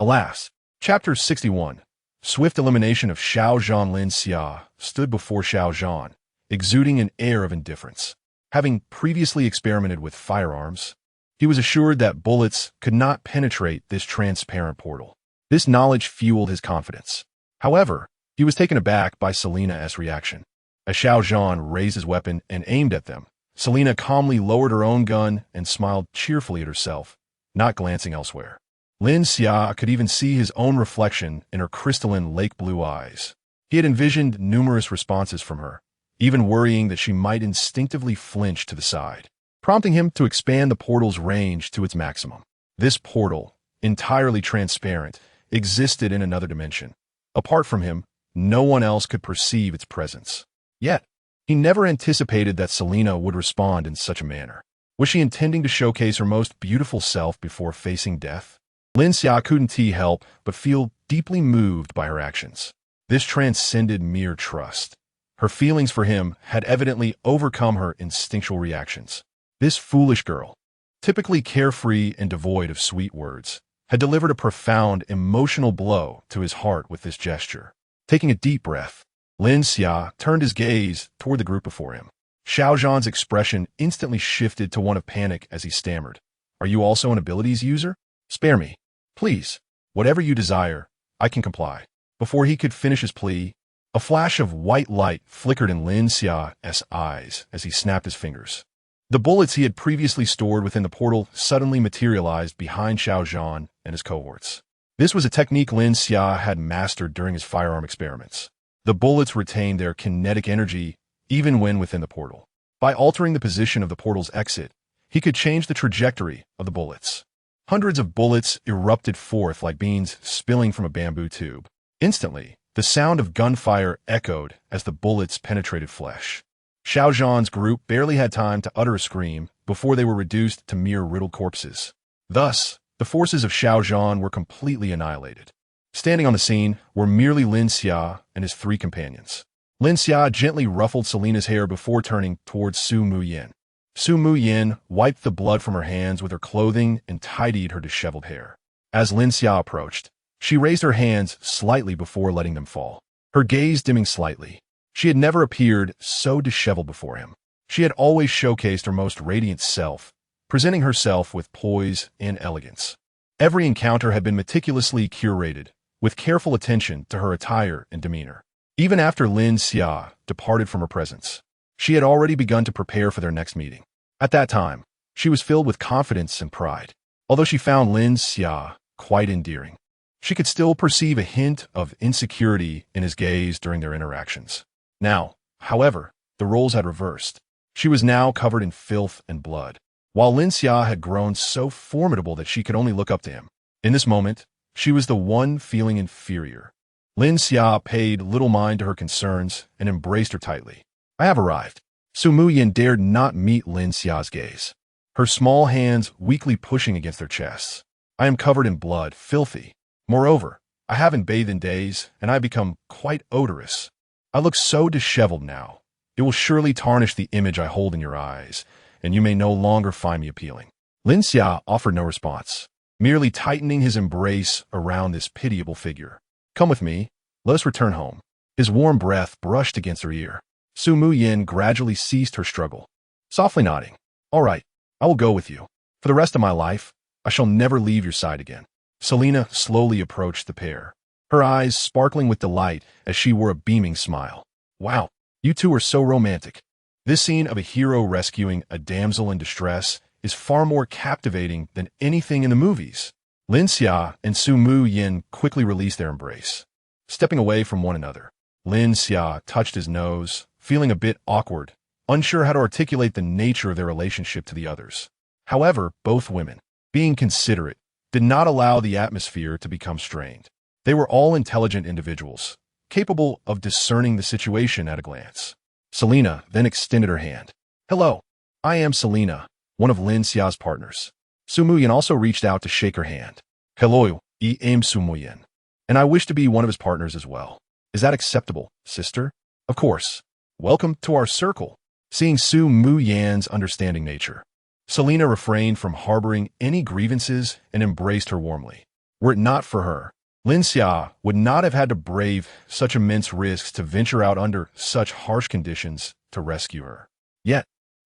Alas, Chapter 61, Swift elimination of Xiao Zhan. Lin Xia stood before Xiao Zhan, exuding an air of indifference. Having previously experimented with firearms, he was assured that bullets could not penetrate this transparent portal. This knowledge fueled his confidence. However, he was taken aback by Selena's reaction. As Xiao Zhan raised his weapon and aimed at them, Selena calmly lowered her own gun and smiled cheerfully at herself, not glancing elsewhere. Lin Xia could even see his own reflection in her crystalline lake-blue eyes. He had envisioned numerous responses from her, even worrying that she might instinctively flinch to the side, prompting him to expand the portal's range to its maximum. This portal, entirely transparent, existed in another dimension. Apart from him, no one else could perceive its presence. Yet, he never anticipated that Selena would respond in such a manner. Was she intending to showcase her most beautiful self before facing death? Lin Xia couldn't help but feel deeply moved by her actions. This transcended mere trust. Her feelings for him had evidently overcome her instinctual reactions. This foolish girl, typically carefree and devoid of sweet words, had delivered a profound emotional blow to his heart with this gesture. Taking a deep breath, Lin Xia turned his gaze toward the group before him. Xiao Zhan's expression instantly shifted to one of panic as he stammered. "Are you also an abilities user? Spare me. Please. Whatever you desire, I can comply." Before he could finish his plea, a flash of white light flickered in Lin Xia's eyes as he snapped his fingers. The bullets he had previously stored within the portal suddenly materialized behind Xiao Zhan and his cohorts. This was a technique Lin Xia had mastered during his firearm experiments. The bullets retained their kinetic energy even when within the portal. By altering the position of the portal's exit, he could change the trajectory of the bullets. Hundreds of bullets erupted forth like beans spilling from a bamboo tube. Instantly, the sound of gunfire echoed as the bullets penetrated flesh. Xiao Zhan's group barely had time to utter a scream before they were reduced to mere riddled corpses. Thus, the forces of Xiao Zhan were completely annihilated. Standing on the scene were merely Lin Xia and his three companions. Lin Xia gently ruffled Selena's hair before turning towards Su Muyin. Su Muyin wiped the blood from her hands with her clothing and tidied her disheveled hair. As Lin Xia approached, she raised her hands slightly before letting them fall, her gaze dimming slightly. She had never appeared so disheveled before him. She had always showcased her most radiant self, presenting herself with poise and elegance. Every encounter had been meticulously curated, with careful attention to her attire and demeanor. Even after Lin Xia departed from her presence, she had already begun to prepare for their next meeting. At that time, she was filled with confidence and pride. Although she found Lin Xia quite endearing, she could still perceive a hint of insecurity in his gaze during their interactions. Now, however, the roles had reversed. She was now covered in filth and blood, while Lin Xia had grown so formidable that she could only look up to him. In this moment, she was the one feeling inferior. Lin Xia paid little mind to her concerns and embraced her tightly. "I have arrived." Su Muyin dared not meet Lin Xia's gaze, her small hands weakly pushing against their chests. "I am covered in blood, filthy. Moreover, I haven't bathed in days, and I have become quite odorous. I look so disheveled now. It will surely tarnish the image I hold in your eyes, and you may no longer find me appealing." Lin Xia offered no response, merely tightening his embrace around this pitiable figure. "Come with me. Let us return home." His warm breath brushed against her ear. Su Muyin gradually ceased her struggle, softly nodding. "All right, I will go with you. For the rest of my life, I shall never leave your side again." Selena slowly approached the pair, her eyes sparkling with delight as she wore a beaming smile. "Wow, you two are so romantic." This scene of a hero rescuing a damsel in distress is far more captivating than anything in the movies. Lin Xia and Su Muyin quickly released their embrace. Stepping away from one another, Lin Xia touched his nose, feeling a bit awkward, unsure how to articulate the nature of their relationship to the others. However, both women, being considerate, did not allow the atmosphere to become strained. They were all intelligent individuals, capable of discerning the situation at a glance. Selena then extended her hand. "Hello, I am Selena, one of Lin Xia's partners." Su Muyin also reached out to shake her hand. "Hello, I am Su Muyin, and I wish to be one of his partners as well. Is that acceptable, sister?" "Of course. Welcome to our circle." Seeing Su Muyin's understanding nature, Selena refrained from harboring any grievances and embraced her warmly. Were it not for her, Lin Xia would not have had to brave such immense risks to venture out under such harsh conditions to rescue her. Yet,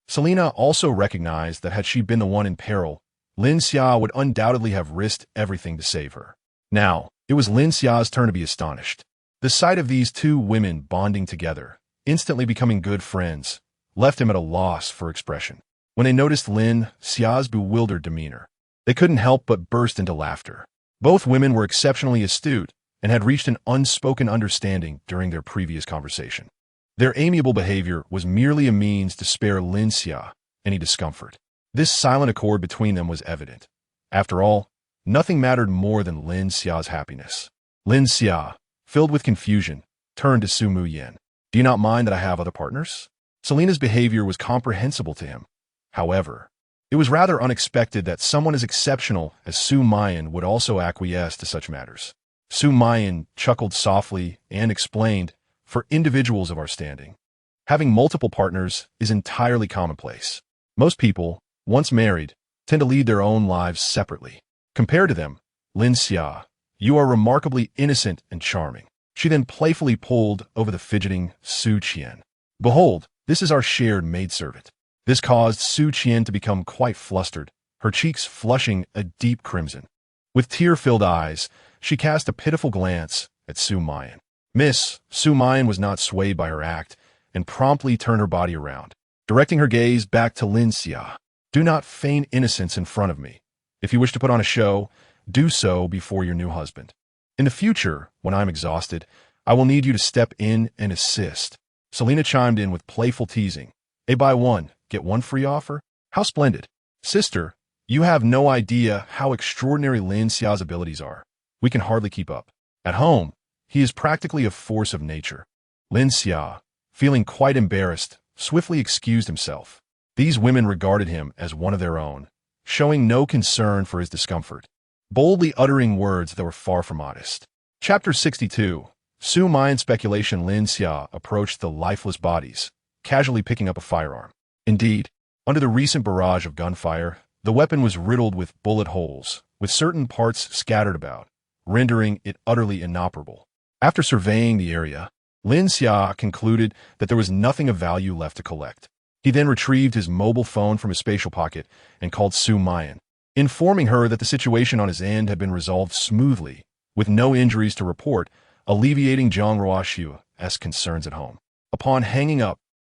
Selena also recognized that had she been the one in peril, Lin Xia would undoubtedly have risked everything to save her. Now, it was Lin Xia's turn to be astonished. The sight of these two women bonding together, instantly becoming good friends, left him at a loss for expression. When they noticed Lin Xia's bewildered demeanor, they couldn't help but burst into laughter. Both women were exceptionally astute and had reached an unspoken understanding during their previous conversation. Their amiable behavior was merely a means to spare Lin Xia any discomfort. This silent accord between them was evident. After all, nothing mattered more than Lin Xia's happiness. Lin Xia, filled with confusion, turned to Su Muyan. Do you not mind that I have other partners? Selina's behavior was comprehensible to him. However, it was rather unexpected that someone as exceptional as Su Mayan would also acquiesce to such matters. Su Mayan chuckled softly and explained, for individuals of our standing, having multiple partners is entirely commonplace. Most people, once married, tend to lead their own lives separately. Compared to them, Lin Xia, you are remarkably innocent and charming. She then playfully pulled over the fidgeting Su Qian. Behold, this is our shared maidservant. This caused Su Qian to become quite flustered, her cheeks flushing a deep crimson. With tear-filled eyes, she cast a pitiful glance at Su Mayan. Su Mayan was not swayed by her act and promptly turned her body around, directing her gaze back to Lin Xia. Do not feign innocence in front of me. If you wish to put on a show, do so before your new husband. In the future, when I'm exhausted, I will need you to step in and assist. Selina chimed in with playful teasing. A buy one, get one free offer? How splendid. Sister, you have no idea how extraordinary Lin Xia's abilities are. We can hardly keep up. At home, he is practically a force of nature. Lin Xia, feeling quite embarrassed, swiftly excused himself. These women regarded him as one of their own, showing no concern for his discomfort, boldly uttering words that were far from modest. Chapter 62. Su Mayan's speculation. Lin Xia approached the lifeless bodies, casually picking up a firearm. Indeed, under the recent barrage of gunfire, the weapon was riddled with bullet holes, with certain parts scattered about, rendering it utterly inoperable. After surveying the area, Lin Xia concluded that there was nothing of value left to collect. He then retrieved his mobile phone from his spatial pocket and called Su Mayan, informing her that the situation on his end had been resolved smoothly, with no injuries to report, alleviating Jiang Ruoxiu's concerns at home. Upon hanging up,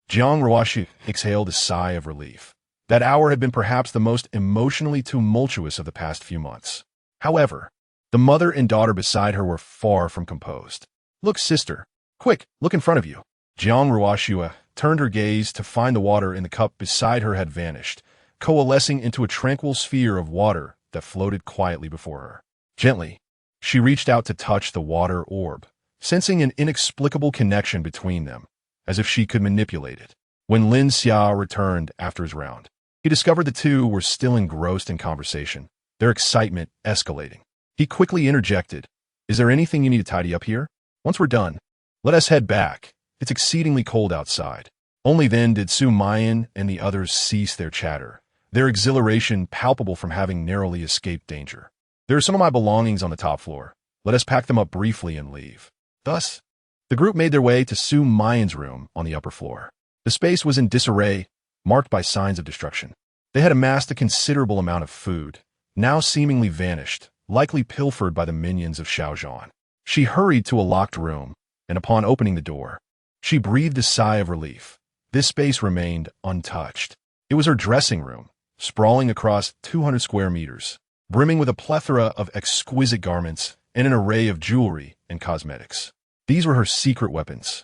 Jiang Ruoxiu exhaled a sigh of relief. That hour had been perhaps the most emotionally tumultuous of the past few months. However, the mother and daughter beside her were far from composed. Look, sister. Quick, look in front of you. Jiang Ruoxiu turned her gaze to find the water in the cup beside her had vanished, coalescing into a tranquil sphere of water that floated quietly before her. Gently, she reached out to touch the water orb, sensing an inexplicable connection between them, as if she could manipulate it. When Lin Xia returned after his round, he discovered the two were still engrossed in conversation, their excitement escalating. He quickly interjected, Is there anything you need to tidy up here? Once we're done, let us head back. It's exceedingly cold outside. Only then did Su Mayan and the others cease their chatter, their exhilaration palpable from having narrowly escaped danger. There are some of my belongings on the top floor. Let us pack them up briefly and leave. Thus, the group made their way to Su Mayan's room on the upper floor. The space was in disarray, marked by signs of destruction. They had amassed a considerable amount of food, now seemingly vanished, likely pilfered by the minions of Xiaozhan. She hurried to a locked room, and upon opening the door, she breathed a sigh of relief. This space remained untouched. It was her dressing room, sprawling across 200 square meters, brimming with a plethora of exquisite garments and an array of jewelry and cosmetics. These were her secret weapons.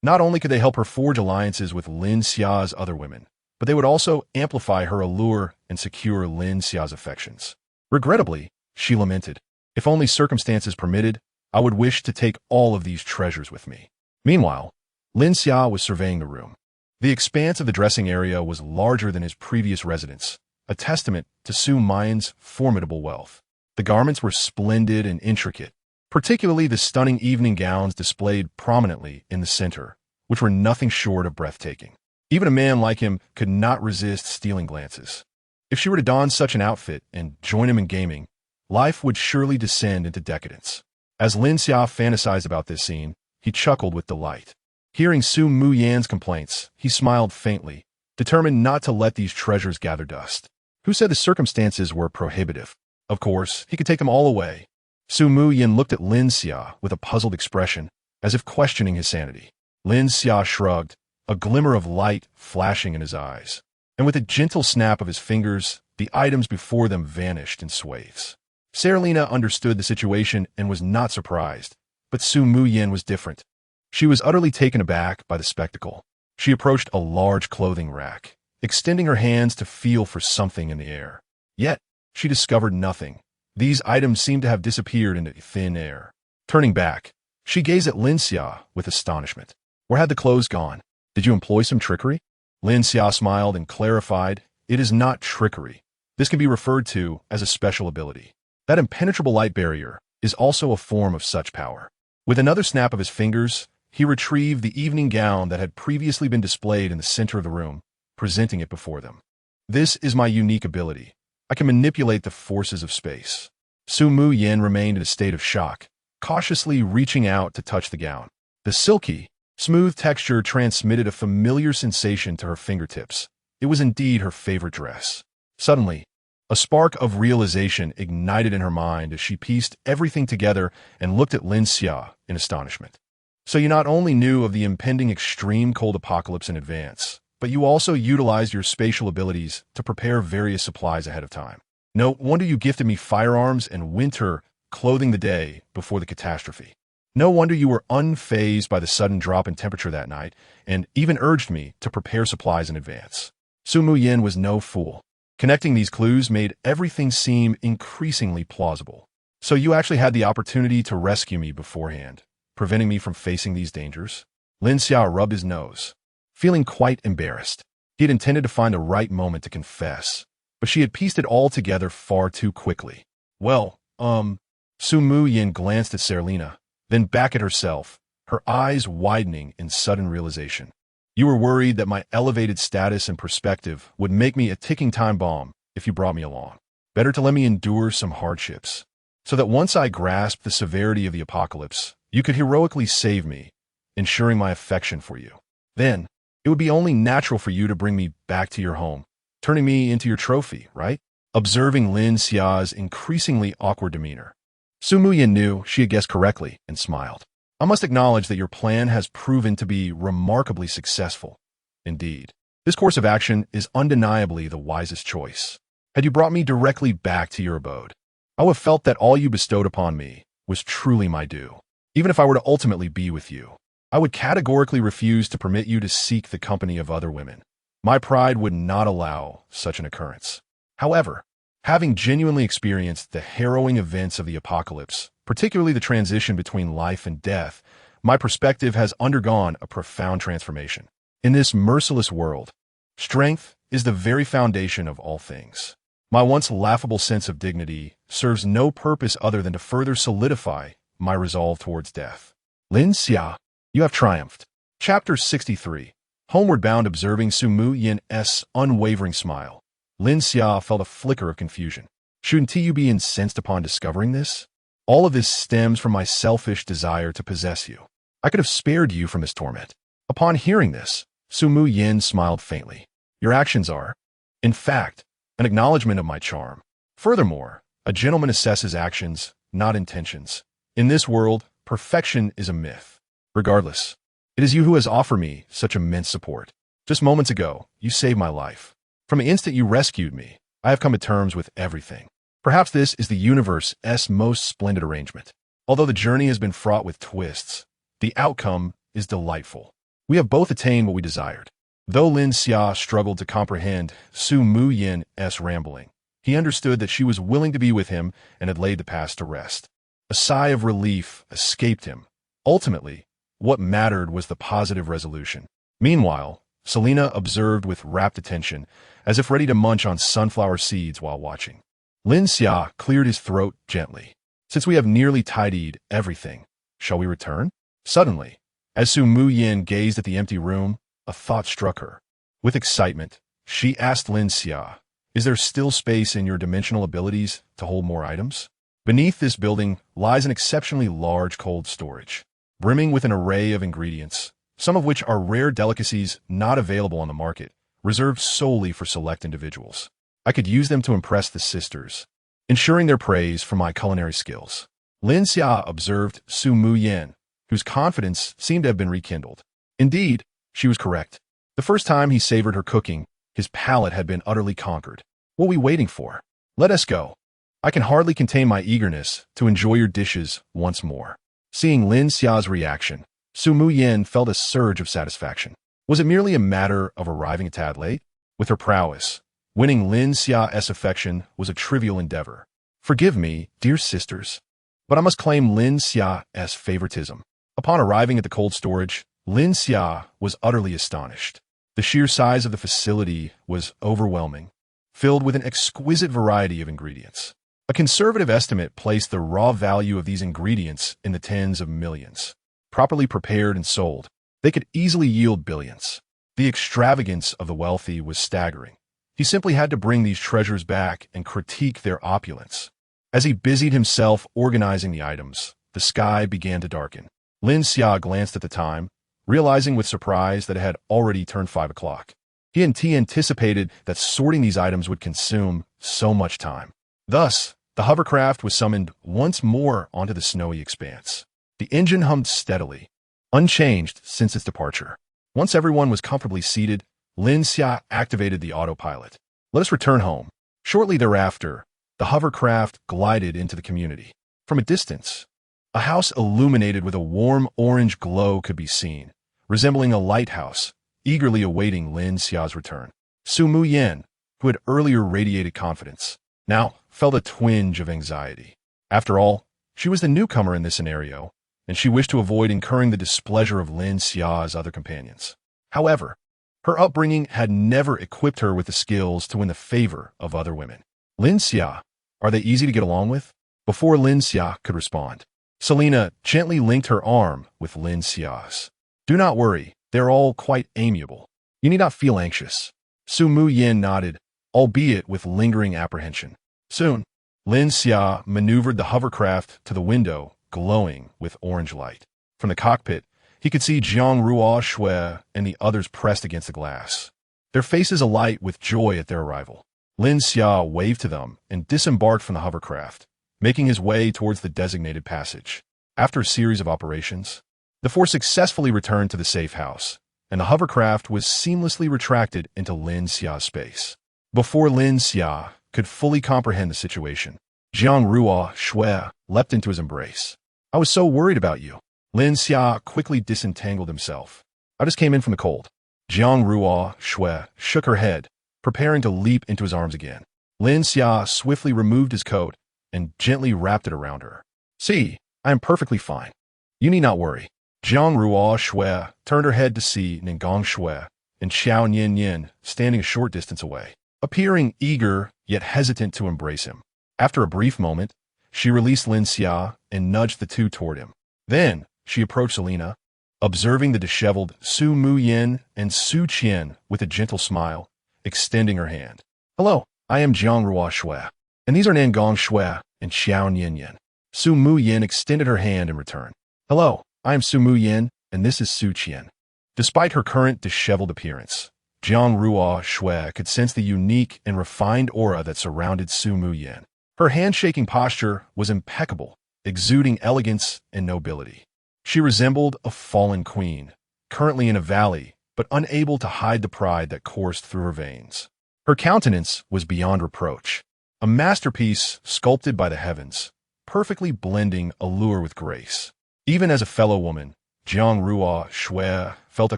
Not only could they help her forge alliances with Lin Xia's other women, but they would also amplify her allure and secure Lin Xia's affections. Regrettably, she lamented, if only circumstances permitted, I would wish to take all of these treasures with me. Meanwhile, Lin Xia was surveying the room. The expanse of the dressing area was larger than his previous residence, a testament to Su Mayan's formidable wealth. The garments were splendid and intricate, particularly the stunning evening gowns displayed prominently in the center, which were nothing short of breathtaking. Even a man like him could not resist stealing glances. If she were to don such an outfit and join him in gaming, life would surely descend into decadence. As Lin Xia fantasized about this scene, he chuckled with delight. Hearing Su Muyan's complaints, he smiled faintly, determined not to let these treasures gather dust. Who said the circumstances were prohibitive? Of course, he could take them all away. Su Muyan looked at Lin Xia with a puzzled expression, as if questioning his sanity. Lin Xia shrugged, a glimmer of light flashing in his eyes, and with a gentle snap of his fingers, the items before them vanished in swathes. Seralina understood the situation and was not surprised, but Su Muyin was different. She was utterly taken aback by the spectacle. She approached a large clothing rack, extending her hands to feel for something in the air. Yet, she discovered nothing. These items seemed to have disappeared into thin air. Turning back, she gazed at Lin Xia with astonishment. Where had the clothes gone? Did you employ some trickery? Lin Xia smiled and clarified, it is not trickery. This can be referred to as a special ability. That impenetrable light barrier is also a form of such power. With another snap of his fingers, he retrieved the evening gown that had previously been displayed in the center of the room, presenting it before them. This is my unique ability. I can manipulate the forces of space. Su Muyin remained in a state of shock, cautiously reaching out to touch the gown. The silky, smooth texture transmitted a familiar sensation to her fingertips. It was indeed her favorite dress. Suddenly, a spark of realization ignited in her mind as she pieced everything together and looked at Lin Xia in astonishment. So you not only knew of the impending extreme cold apocalypse in advance, but you also utilized your spatial abilities to prepare various supplies ahead of time. No wonder you gifted me firearms and winter clothing the day before the catastrophe. No wonder you were unfazed by the sudden drop in temperature that night and even urged me to prepare supplies in advance. Su Muyin was no fool. Connecting these clues made everything seem increasingly plausible. So you actually had the opportunity to rescue me beforehand, preventing me from facing these dangers? Lin Xia rubbed his nose, feeling quite embarrassed. He had intended to find the right moment to confess, but she had pieced it all together far too quickly. Well, Su Muyin glanced at Seralina, then back at herself, her eyes widening in sudden realization. You were worried that my elevated status and perspective would make me a ticking time bomb if you brought me along. Better to let me endure some hardships, so that once I grasped the severity of the apocalypse, you could heroically save me, ensuring my affection for you. Then, it would be only natural for you to bring me back to your home, turning me into your trophy, right? Observing Lin Xia's increasingly awkward demeanor, Su Muyin knew she had guessed correctly and smiled. I must acknowledge that your plan has proven to be remarkably successful. Indeed, this course of action is undeniably the wisest choice. Had you brought me directly back to your abode, I would have felt that all you bestowed upon me was truly my due. Even if I were to ultimately be with you, I would categorically refuse to permit you to seek the company of other women. My pride would not allow such an occurrence. However, having genuinely experienced the harrowing events of the apocalypse, particularly the transition between life and death, my perspective has undergone a profound transformation. In this merciless world, strength is the very foundation of all things. My once laughable sense of dignity serves no purpose other than to further solidify my resolve towards death. Lin Xia, you have triumphed. Chapter 63. Homeward bound, observing Su Muyin's unwavering smile, Lin Xia felt a flicker of confusion. Shouldn't you be incensed upon discovering this? All of this stems from my selfish desire to possess you. I could have spared you from this torment. Upon hearing this, Su Muyin smiled faintly. Your actions are, in fact, an acknowledgement of my charm. Furthermore, a gentleman assesses actions, not intentions. In this world, perfection is a myth. Regardless, it is you who has offered me such immense support. Just moments ago, you saved my life. From the instant you rescued me, I have come to terms with everything. Perhaps this is the universe's most splendid arrangement. Although the journey has been fraught with twists, the outcome is delightful. We have both attained what we desired. Though Lin Xia struggled to comprehend Su Muyin's rambling, he understood that she was willing to be with him and had laid the past to rest. A sigh of relief escaped him. Ultimately, what mattered was the positive resolution. Meanwhile, Selena observed with rapt attention, as if ready to munch on sunflower seeds while watching. Lin Xia cleared his throat gently. Since we have nearly tidied everything, shall we return? Suddenly, as Su Muyin gazed at the empty room, a thought struck her. With excitement, she asked Lin Xia, is there still space in your dimensional abilities to hold more items? Beneath this building lies an exceptionally large cold storage, brimming with an array of ingredients, some of which are rare delicacies not available on the market, reserved solely for select individuals. I could use them to impress the sisters, ensuring their praise for my culinary skills. Lin Xia observed Su Muyin, whose confidence seemed to have been rekindled. Indeed, she was correct. The first time he savored her cooking, his palate had been utterly conquered. What are we waiting for? Let us go. I can hardly contain my eagerness to enjoy your dishes once more. Seeing Lin Xia's reaction, Su Muyin felt a surge of satisfaction. Was it merely a matter of arriving a tad late? With her prowess, winning Lin Xia's affection was a trivial endeavor. Forgive me, dear sisters, but I must claim Lin Xia's favoritism. Upon arriving at the cold storage, Lin Xia was utterly astonished. The sheer size of the facility was overwhelming, filled with an exquisite variety of ingredients. A conservative estimate placed the raw value of these ingredients in the tens of millions. Properly prepared and sold, they could easily yield billions. The extravagance of the wealthy was staggering. He simply had to bring these treasures back and critique their opulence. As he busied himself organizing the items, the sky began to darken. Lin Xia glanced at the time, realizing with surprise that it had already turned 5 o'clock. He anticipated that sorting these items would consume so much time. Thus, the hovercraft was summoned once more onto the snowy expanse. The engine hummed steadily, unchanged since its departure. Once everyone was comfortably seated, Lin Xia activated the autopilot. Let us return home. Shortly thereafter, the hovercraft glided into the community. From a distance, a house illuminated with a warm orange glow could be seen, resembling a lighthouse, eagerly awaiting Lin Xia's return. Su Muyin, who had earlier radiated confidence, now felt a twinge of anxiety. After all, she was the newcomer in this scenario, and she wished to avoid incurring the displeasure of Lin Xia's other companions. However, her upbringing had never equipped her with the skills to win the favor of other women. Lin Xia, are they easy to get along with? Before Lin Xia could respond, Selena gently linked her arm with Lin Xia's. Do not worry, they're all quite amiable. You need not feel anxious. Su Muyin nodded, albeit with lingering apprehension. Soon, Lin Xia maneuvered the hovercraft to the window, glowing with orange light. From the cockpit, he could see Jiang Ruo Shui and the others pressed against the glass, their faces alight with joy at their arrival. Lin Xia waved to them and disembarked from the hovercraft, making his way towards the designated passage. After a series of operations, the four successfully returned to the safe house, and the hovercraft was seamlessly retracted into Lin Xia's space. Before Lin Xia could fully comprehend the situation, Jiang Ruo Shui leapt into his embrace. I was so worried about you. Lin Xia quickly disentangled himself. I just came in from the cold. Jiang Ruo Shui shook her head, preparing to leap into his arms again. Lin Xia swiftly removed his coat and gently wrapped it around her. See, I am perfectly fine. You need not worry. Jiang Ruo Shui turned her head to see Ningong Shui and Xiao Nian Yin standing a short distance away, appearing eager yet hesitant to embrace him. After a brief moment, she released Lin Xia and nudged the two toward him. Then, she approached Selena, observing the disheveled Su Muyin and Su Qian with a gentle smile, extending her hand. Hello, I am Jiang Ruo Shui, and these are Ningong Shui and Xiao Nian Yin. Su Muyin extended her hand in return. Hello, I am Su Muyin, and this is Su Qian. Despite her current disheveled appearance, Jiang Ruo Shui could sense the unique and refined aura that surrounded Su Muyin. Her handshaking posture was impeccable, exuding elegance and nobility. She resembled a fallen queen, currently in a valley, but unable to hide the pride that coursed through her veins. Her countenance was beyond reproach, a masterpiece sculpted by the heavens, perfectly blending allure with grace. Even as a fellow woman, Jiang Ruo Shui felt a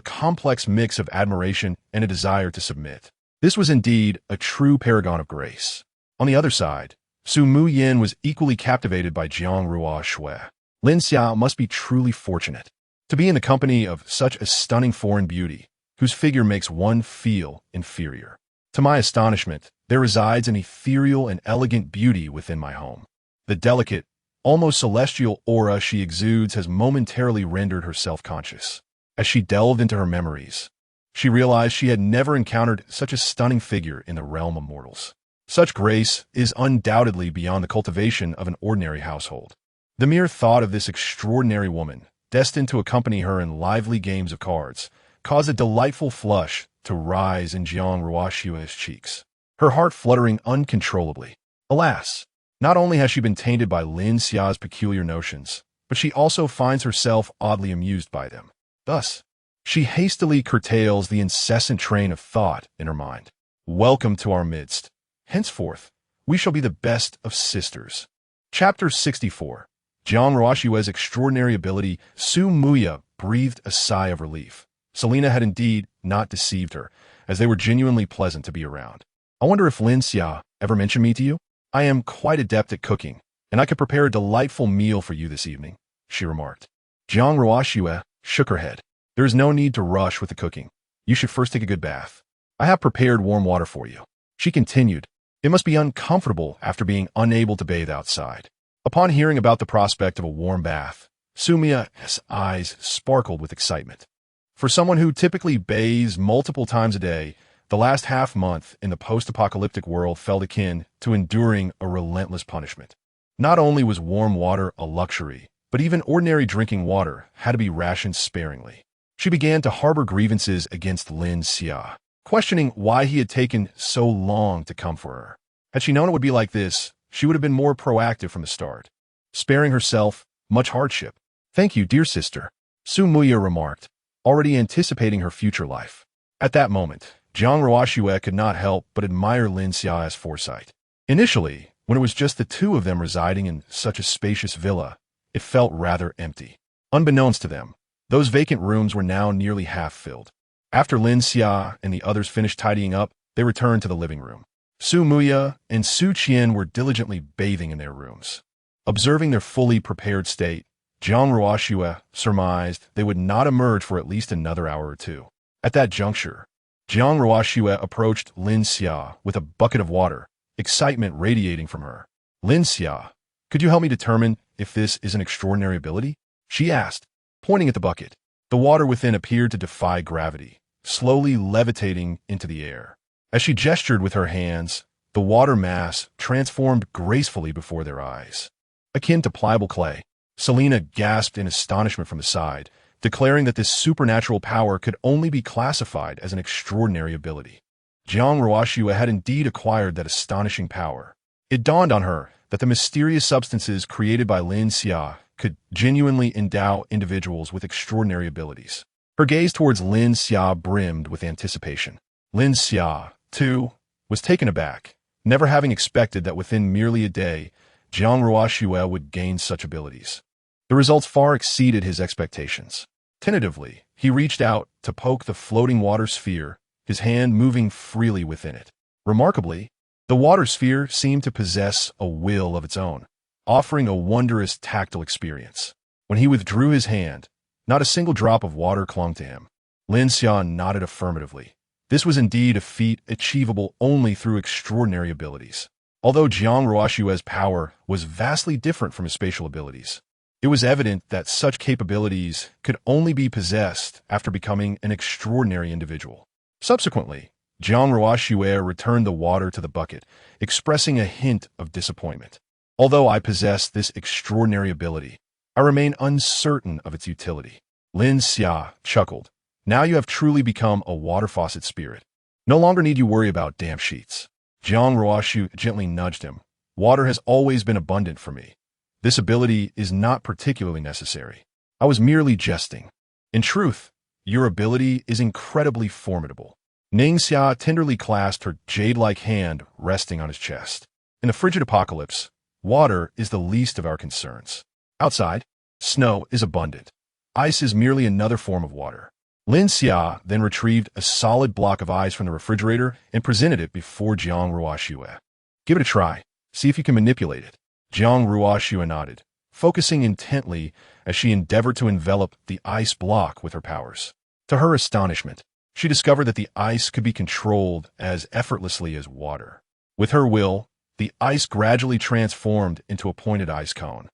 complex mix of admiration and a desire to submit. This was indeed a true paragon of grace. On the other side, Su Muyin was equally captivated by Jiang Ruo Shui. Lin Xia must be truly fortunate to be in the company of such a stunning foreign beauty, whose figure makes one feel inferior. To my astonishment, there resides an ethereal and elegant beauty within my home. The delicate, almost celestial aura she exudes has momentarily rendered her self-conscious. As she delved into her memories, she realized she had never encountered such a stunning figure in the realm of mortals. Such grace is undoubtedly beyond the cultivation of an ordinary household. The mere thought of this extraordinary woman, destined to accompany her in lively games of cards, caused a delightful flush to rise in Jiang Ruo Shui's cheeks, her heart fluttering uncontrollably. Alas, not only has she been tainted by Lin Xia's peculiar notions, but she also finds herself oddly amused by them. Thus, she hastily curtails the incessant train of thought in her mind. Welcome to our midst. Henceforth, We shall be the best of sisters. Chapter 64. Jiang Ruoshue's extraordinary ability. Su Muya breathed a sigh of relief. Selena had indeed not deceived her, as they were genuinely pleasant to be around. I wonder if Lin Xia ever mentioned me to you? I am quite adept at cooking, and I could prepare a delightful meal for you this evening, she remarked. Jiang Ruoshue shook her head. There is no need to rush with the cooking. You should first take a good bath. I have prepared warm water for you. She continued. It must be uncomfortable after being unable to bathe outside. Upon hearing about the prospect of a warm bath, Sumiya's eyes sparkled with excitement. For someone who typically bathes multiple times a day, the last half-month in the post-apocalyptic world felt akin to enduring a relentless punishment. Not only was warm water a luxury, but even ordinary drinking water had to be rationed sparingly. She began to harbor grievances against Lin Xia, questioning why he had taken so long to come for her. Had she known it would be like this, she would have been more proactive from the start, sparing herself much hardship. Thank you, dear sister, Su Muya remarked, already anticipating her future life. At that moment, Jiang Ruoshue could not help but admire Lin Xia's foresight. Initially, when it was just the two of them residing in such a spacious villa, it felt rather empty. Unbeknownst to them, those vacant rooms were now nearly half filled. After Lin Xia and the others finished tidying up, they returned to the living room. Su Muya and Su Qian were diligently bathing in their rooms. Observing their fully prepared state, Jiang Ruoshue surmised they would not emerge for at least another hour or two. At that juncture, Jiang Ruoshue approached Lin Xia with a bucket of water, excitement radiating from her. Lin Xia, could you help me determine if this is an extraordinary ability? She asked, pointing at the bucket. The water within appeared to defy gravity, slowly levitating into the air. As she gestured with her hands, the water mass transformed gracefully before their eyes. Akin to pliable clay, Selena gasped in astonishment from the side, declaring that this supernatural power could only be classified as an extraordinary ability. Jiang Ruoshue had indeed acquired that astonishing power. It dawned on her that the mysterious substances created by Lin Xia could genuinely endow individuals with extraordinary abilities. Her gaze towards Lin Xia brimmed with anticipation. Lin Xia, too, was taken aback, never having expected that within merely a day, Jiang Ruoshue would gain such abilities. The results far exceeded his expectations. Tentatively, he reached out to poke the floating water sphere, his hand moving freely within it. Remarkably, the water sphere seemed to possess a will of its own, offering a wondrous tactile experience. When he withdrew his hand, not a single drop of water clung to him. Lin Xia nodded affirmatively. This was indeed a feat achievable only through extraordinary abilities. Although Jiang Ruoshue's power was vastly different from his spatial abilities, it was evident that such capabilities could only be possessed after becoming an extraordinary individual. Subsequently, Jiang Ruoshue returned the water to the bucket, expressing a hint of disappointment. Although I possess this extraordinary ability, I remain uncertain of its utility. Lin Xia chuckled. Now you have truly become a water faucet spirit. No longer need you worry about damp sheets. Jiang Ruoshue gently nudged him. Water has always been abundant for me. This ability is not particularly necessary. I was merely jesting. In truth, your ability is incredibly formidable. Ning Xia tenderly clasped her jade-like hand resting on his chest. In the frigid apocalypse, water is the least of our concerns. Outside, snow is abundant. Ice is merely another form of water. Lin Xia then retrieved a solid block of ice from the refrigerator and presented it before Jiang Ruoshue. Give it a try. See if you can manipulate it. Jiang Ruoshue nodded, focusing intently as she endeavored to envelop the ice block with her powers. To her astonishment, she discovered that the ice could be controlled as effortlessly as water. With her will, the ice gradually transformed into a pointed ice cone.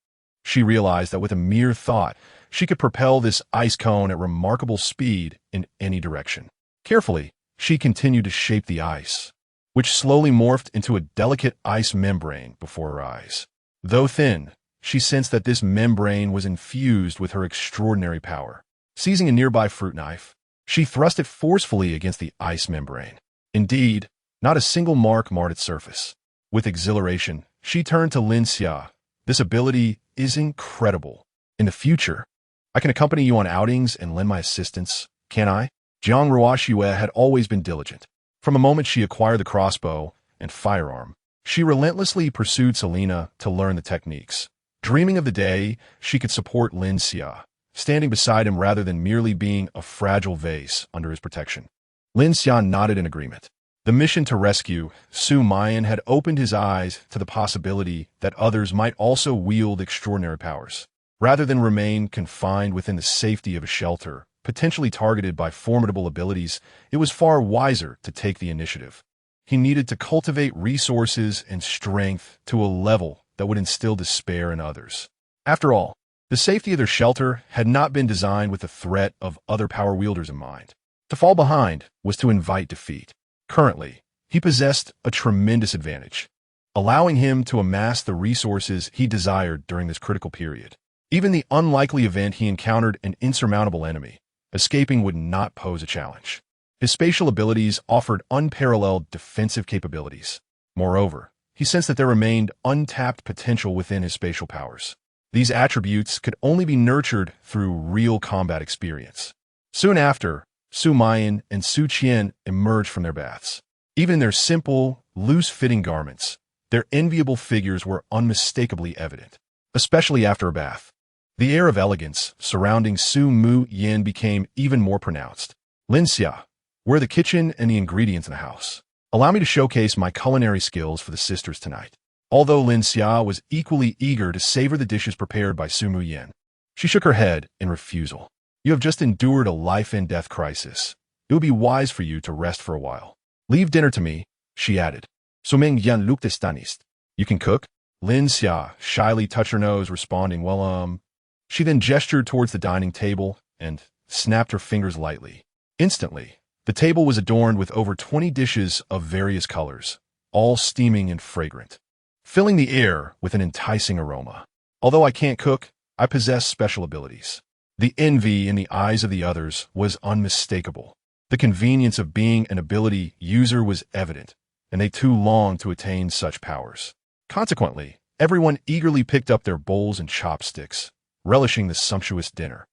She realized that with a mere thought, she could propel this ice cone at remarkable speed in any direction. Carefully, she continued to shape the ice, which slowly morphed into a delicate ice membrane before her eyes. Though thin, she sensed that this membrane was infused with her extraordinary power. Seizing a nearby fruit knife, she thrust it forcefully against the ice membrane. Indeed, not a single mark marred its surface. With exhilaration, she turned to Lin Xia. This ability is incredible. In the future, I can accompany you on outings and lend my assistance, can I? Jiang Ruoshue had always been diligent. From the moment she acquired the crossbow and firearm, She relentlessly pursued Selena to learn the techniques, dreaming of the day she could support Lin Xia, standing beside him rather than merely being a fragile vase under his protection. Lin Xia nodded in agreement. The mission to rescue Su Mayan had opened his eyes to the possibility that others might also wield extraordinary powers. Rather than remain confined within the safety of a shelter, potentially targeted by formidable abilities, it was far wiser to take the initiative. He needed to cultivate resources and strength to a level that would instill despair in others. After all, the safety of their shelter had not been designed with the threat of other power wielders in mind. To fall behind was to invite defeat. Currently, he possessed a tremendous advantage, allowing him to amass the resources he desired during this critical period. Even the unlikely event he encountered an insurmountable enemy, escaping would not pose a challenge. His spatial abilities offered unparalleled defensive capabilities. Moreover, he sensed that there remained untapped potential within his spatial powers. These attributes could only be nurtured through real combat experience. Soon after, Su Mayan and Su Qian emerged from their baths. Even in their simple, loose-fitting garments, their enviable figures were unmistakably evident, especially after a bath. The air of elegance surrounding Su Mu Yin became even more pronounced. Lin Xia, where are the kitchen and the ingredients in the house? Allow me to showcase my culinary skills for the sisters tonight. Although Lin Xia was equally eager to savor the dishes prepared by Su Mu Yin, she shook her head in refusal. You have just endured a life-and-death crisis. It would be wise for you to rest for a while. Leave dinner to me, she added. Sumeng yan luk stanist. You can cook? Lin Xia shyly touched her nose, responding, well, She then gestured towards the dining table and snapped her fingers lightly. Instantly, the table was adorned with over 20 dishes of various colors, all steaming and fragrant, filling the air with an enticing aroma. Although I can't cook, I possess special abilities. The envy in the eyes of the others was unmistakable. The convenience of being an ability user was evident, and they too longed to attain such powers. Consequently, everyone eagerly picked up their bowls and chopsticks, relishing the sumptuous dinner.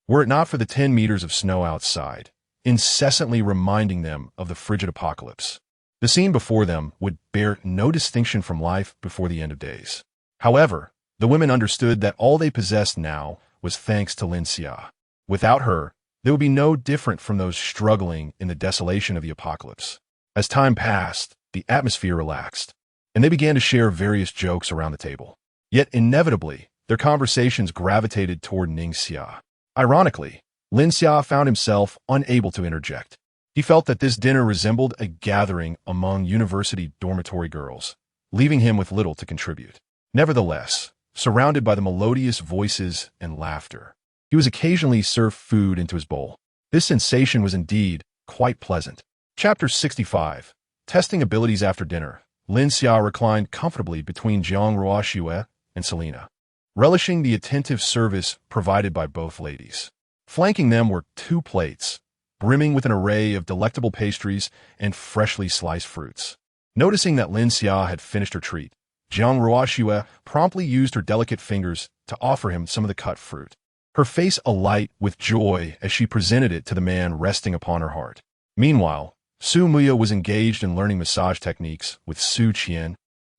Were it not for the 10 meters of snow outside, incessantly reminding them of the frigid apocalypse, the scene before them would bear no distinction from life before the end of days. However, the women understood that all they possessed now was thanks to Lin Xia. Without her, they would be no different from those struggling in the desolation of the apocalypse. As time passed, the atmosphere relaxed, and they began to share various jokes around the table. Yet inevitably, their conversations gravitated toward Ning Xia. Ironically, Lin Xia found himself unable to interject. He felt that this dinner resembled a gathering among university dormitory girls, leaving him with little to contribute. Nevertheless, surrounded by the melodious voices and laughter, he was occasionally served food into his bowl. This sensation was indeed quite pleasant. Chapter 65. Testing abilities after dinner. Lin Xia reclined comfortably between Jiang Ruoxue and Selena, relishing the attentive service provided by both ladies. Flanking them were 2 plates, brimming with an array of delectable pastries and freshly sliced fruits. Noticing that Lin Xia had finished her treat, Jiang Ruoxue promptly used her delicate fingers to offer him some of the cut fruit, her face alight with joy as she presented it to the man resting upon her heart. Meanwhile, Su Muya was engaged in learning massage techniques with Su Qian,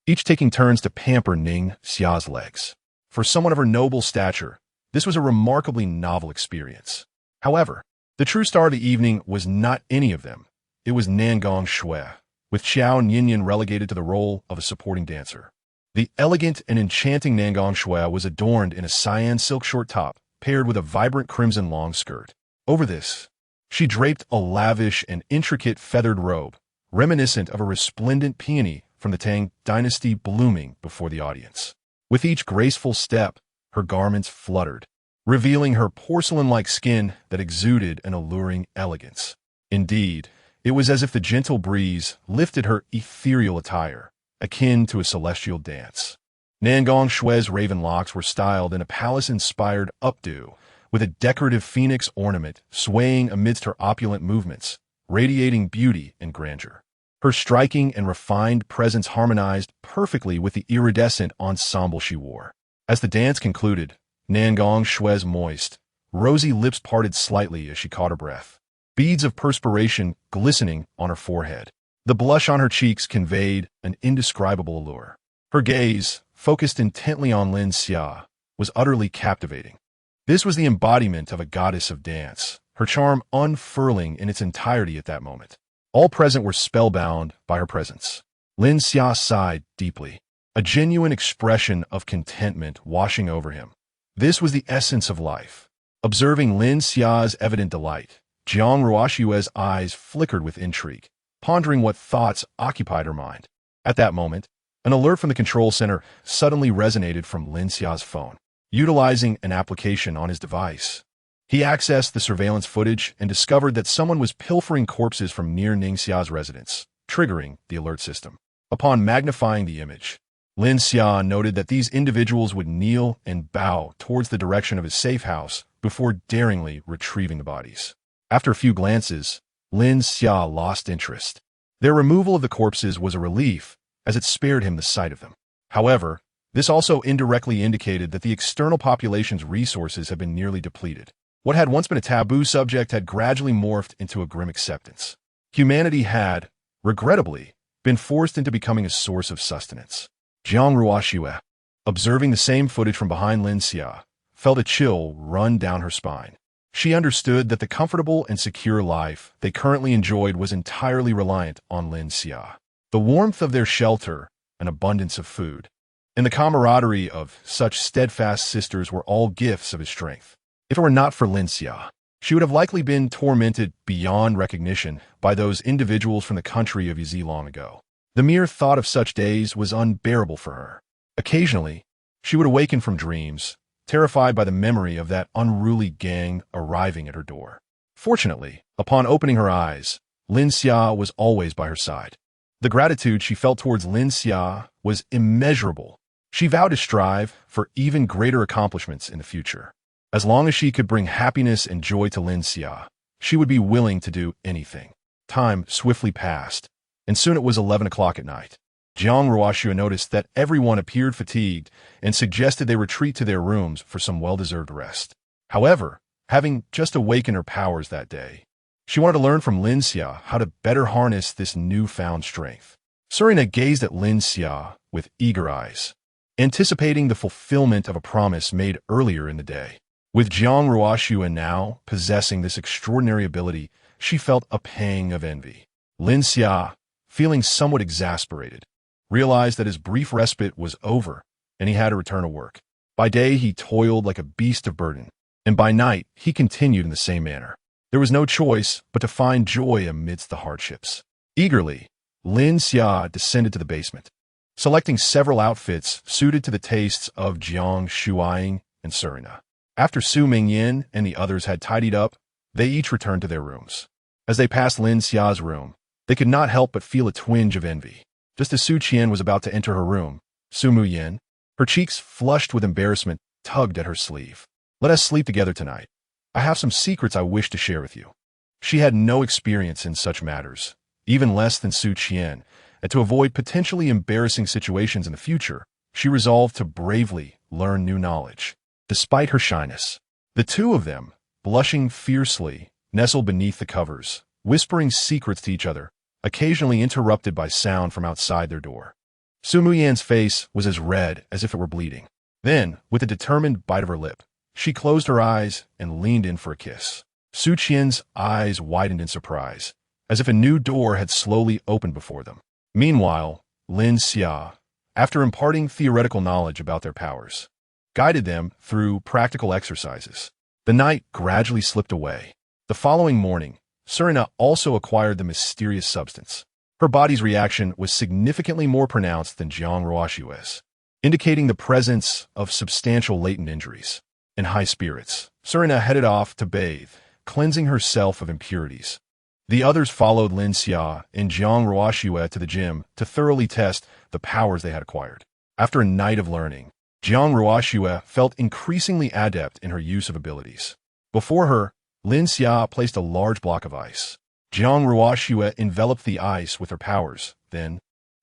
each taking turns to pamper Ning Xia's legs. For someone of her noble stature, this was a remarkably novel experience. However, the true star of the evening was not any of them. It was Nangong Shui, with Xiao Ninian relegated to the role of a supporting dancer. The elegant and enchanting Nangong Shui was adorned in a cyan silk short top, paired with a vibrant crimson long skirt. Over this, she draped a lavish and intricate feathered robe, reminiscent of a resplendent peony from the Tang dynasty blooming before the audience. With each graceful step, her garments fluttered, revealing her porcelain-like skin that exuded an alluring elegance. Indeed, it was as if the gentle breeze lifted her ethereal attire, akin to a celestial dance. Nangong Shui's raven locks were styled in a palace-inspired updo, with a decorative phoenix ornament swaying amidst her opulent movements, radiating beauty and grandeur. Her striking and refined presence harmonized perfectly with the iridescent ensemble she wore. As the dance concluded, Nangong Shui's moist, rosy lips parted slightly as she caught her breath, beads of perspiration glistening on her forehead. The blush on her cheeks conveyed an indescribable allure. Her gaze, focused intently on Lin Xia, was utterly captivating. This was the embodiment of a goddess of dance, her charm unfurling in its entirety at that moment. All present were spellbound by her presence. Lin Xia sighed deeply, a genuine expression of contentment washing over him. This was the essence of life. Observing Lin Xia's evident delight, Jiang Ruoxue's eyes flickered with intrigue, pondering what thoughts occupied her mind. At that moment, an alert from the control center suddenly resonated from Lin Xia's phone. Utilizing an application on his device, he accessed the surveillance footage and discovered that someone was pilfering corpses from near Ningxia's residence, triggering the alert system. Upon magnifying the image, Lin Xia noted that these individuals would kneel and bow towards the direction of his safe house before daringly retrieving the bodies. After a few glances, Lin Xia lost interest. Their removal of the corpses was a relief, as it spared him the sight of them. However, this also indirectly indicated that the external population's resources had been nearly depleted. What had once been a taboo subject had gradually morphed into a grim acceptance. Humanity had, regrettably, been forced into becoming a source of sustenance. Jiang Ruoxue, observing the same footage from behind Lin Xia, felt a chill run down her spine. She understood that the comfortable and secure life they currently enjoyed was entirely reliant on Lin Xia. The warmth of their shelter, an abundance of food, and the camaraderie of such steadfast sisters were all gifts of his strength. If it were not for Lin Xia, she would have likely been tormented beyond recognition by those individuals from the country of Yizi long ago. The mere thought of such days was unbearable for her. Occasionally, she would awaken from dreams, terrified by the memory of that unruly gang arriving at her door. Fortunately, upon opening her eyes, Lin Xia was always by her side. The gratitude she felt towards Lin Xia was immeasurable. She vowed to strive for even greater accomplishments in the future. As long as she could bring happiness and joy to Lin Xia, she would be willing to do anything. Time swiftly passed, and soon it was 11 o'clock at night. Jiang Ruoxue noticed that everyone appeared fatigued and suggested they retreat to their rooms for some well-deserved rest. However, having just awakened her powers that day, she wanted to learn from Lin Xia how to better harness this newfound strength. Serena gazed at Lin Xia with eager eyes, anticipating the fulfillment of a promise made earlier in the day. With Jiang Ruoxue now possessing this extraordinary ability, she felt a pang of envy. Lin Xia, feeling somewhat exasperated, realized that his brief respite was over and he had to return to work. By day, he toiled like a beast of burden, and by night, he continued in the same manner. There was no choice but to find joy amidst the hardships. Eagerly, Lin Xia descended to the basement, selecting several outfits suited to the tastes of Jiang Shuiying and Serena. After Su Mingyin and the others had tidied up, they each returned to their rooms. As they passed Lin Xia's room, they could not help but feel a twinge of envy. Just as Su Qian was about to enter her room, Su Muyin, her cheeks flushed with embarrassment, tugged at her sleeve. "Let us sleep together tonight. I have some secrets I wish to share with you." She had no experience in such matters, even less than Su Qian, and to avoid potentially embarrassing situations in the future, she resolved to bravely learn new knowledge. Despite her shyness, the two of them, blushing fiercely, nestled beneath the covers, whispering secrets to each other, occasionally interrupted by sound from outside their door. Su Muyan's face was as red as if it were bleeding. Then, with a determined bite of her lip, she closed her eyes and leaned in for a kiss. Su Qian's eyes widened in surprise, as if a new door had slowly opened before them. Meanwhile, Lin Xia, after imparting theoretical knowledge about their powers, guided them through practical exercises. The night gradually slipped away. The following morning, Serena also acquired the mysterious substance. Her body's reaction was significantly more pronounced than Jiang Ruoxue's, indicating the presence of substantial latent injuries. In high spirits, Serena headed off to bathe, cleansing herself of impurities. The others followed Lin Xia and Jiang Ruoxue to the gym to thoroughly test the powers they had acquired. After a night of learning, Jiang Ruoxue felt increasingly adept in her use of abilities. Before her, Lin Xia placed a large block of ice. Jiang Ruoxue enveloped the ice with her powers, then,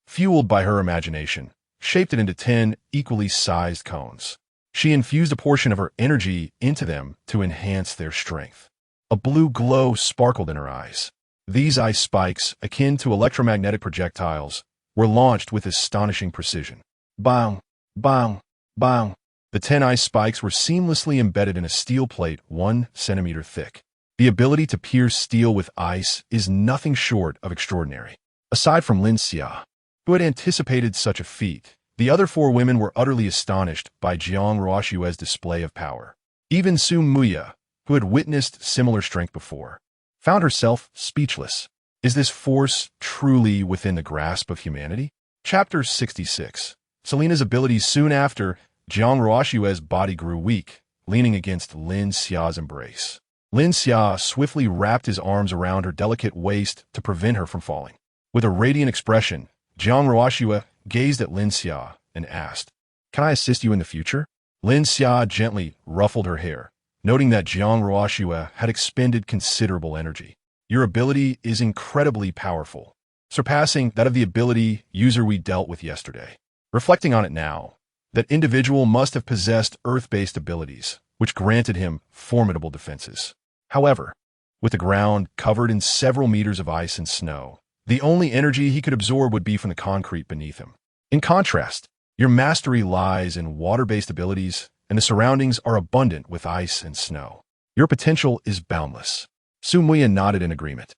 fueled by her imagination, shaped it into 10 equally sized cones. She infused a portion of her energy into them to enhance their strength. A blue glow sparkled in her eyes. These ice spikes, akin to electromagnetic projectiles, were launched with astonishing precision. Bang! Bang! Bang! The 10 ice spikes were seamlessly embedded in a steel plate 1 centimeter thick. The ability to pierce steel with ice is nothing short of extraordinary. Aside from Lin Xia, who had anticipated such a feat, the other 4 women were utterly astonished by Jiang Ruoxue's display of power. Even Su Muya, who had witnessed similar strength before, found herself speechless. Is this force truly within the grasp of humanity? Chapter 66. Selina's abilities. Soon after, Jiang Ruoxue's body grew weak, leaning against Lin Xia's embrace. Lin Xia swiftly wrapped his arms around her delicate waist to prevent her from falling. With a radiant expression, Jiang Ruoxue gazed at Lin Xia and asked, "Can I assist you in the future?" Lin Xia gently ruffled her hair, noting that Jiang Ruoxue had expended considerable energy. "Your ability is incredibly powerful, surpassing that of the ability user we dealt with yesterday." Reflecting on it now, that individual must have possessed earth-based abilities, which granted him formidable defenses. However, with the ground covered in several meters of ice and snow, the only energy he could absorb would be from the concrete beneath him. In contrast, your mastery lies in water-based abilities, and the surroundings are abundant with ice and snow. Your potential is boundless. Su Muya nodded in agreement.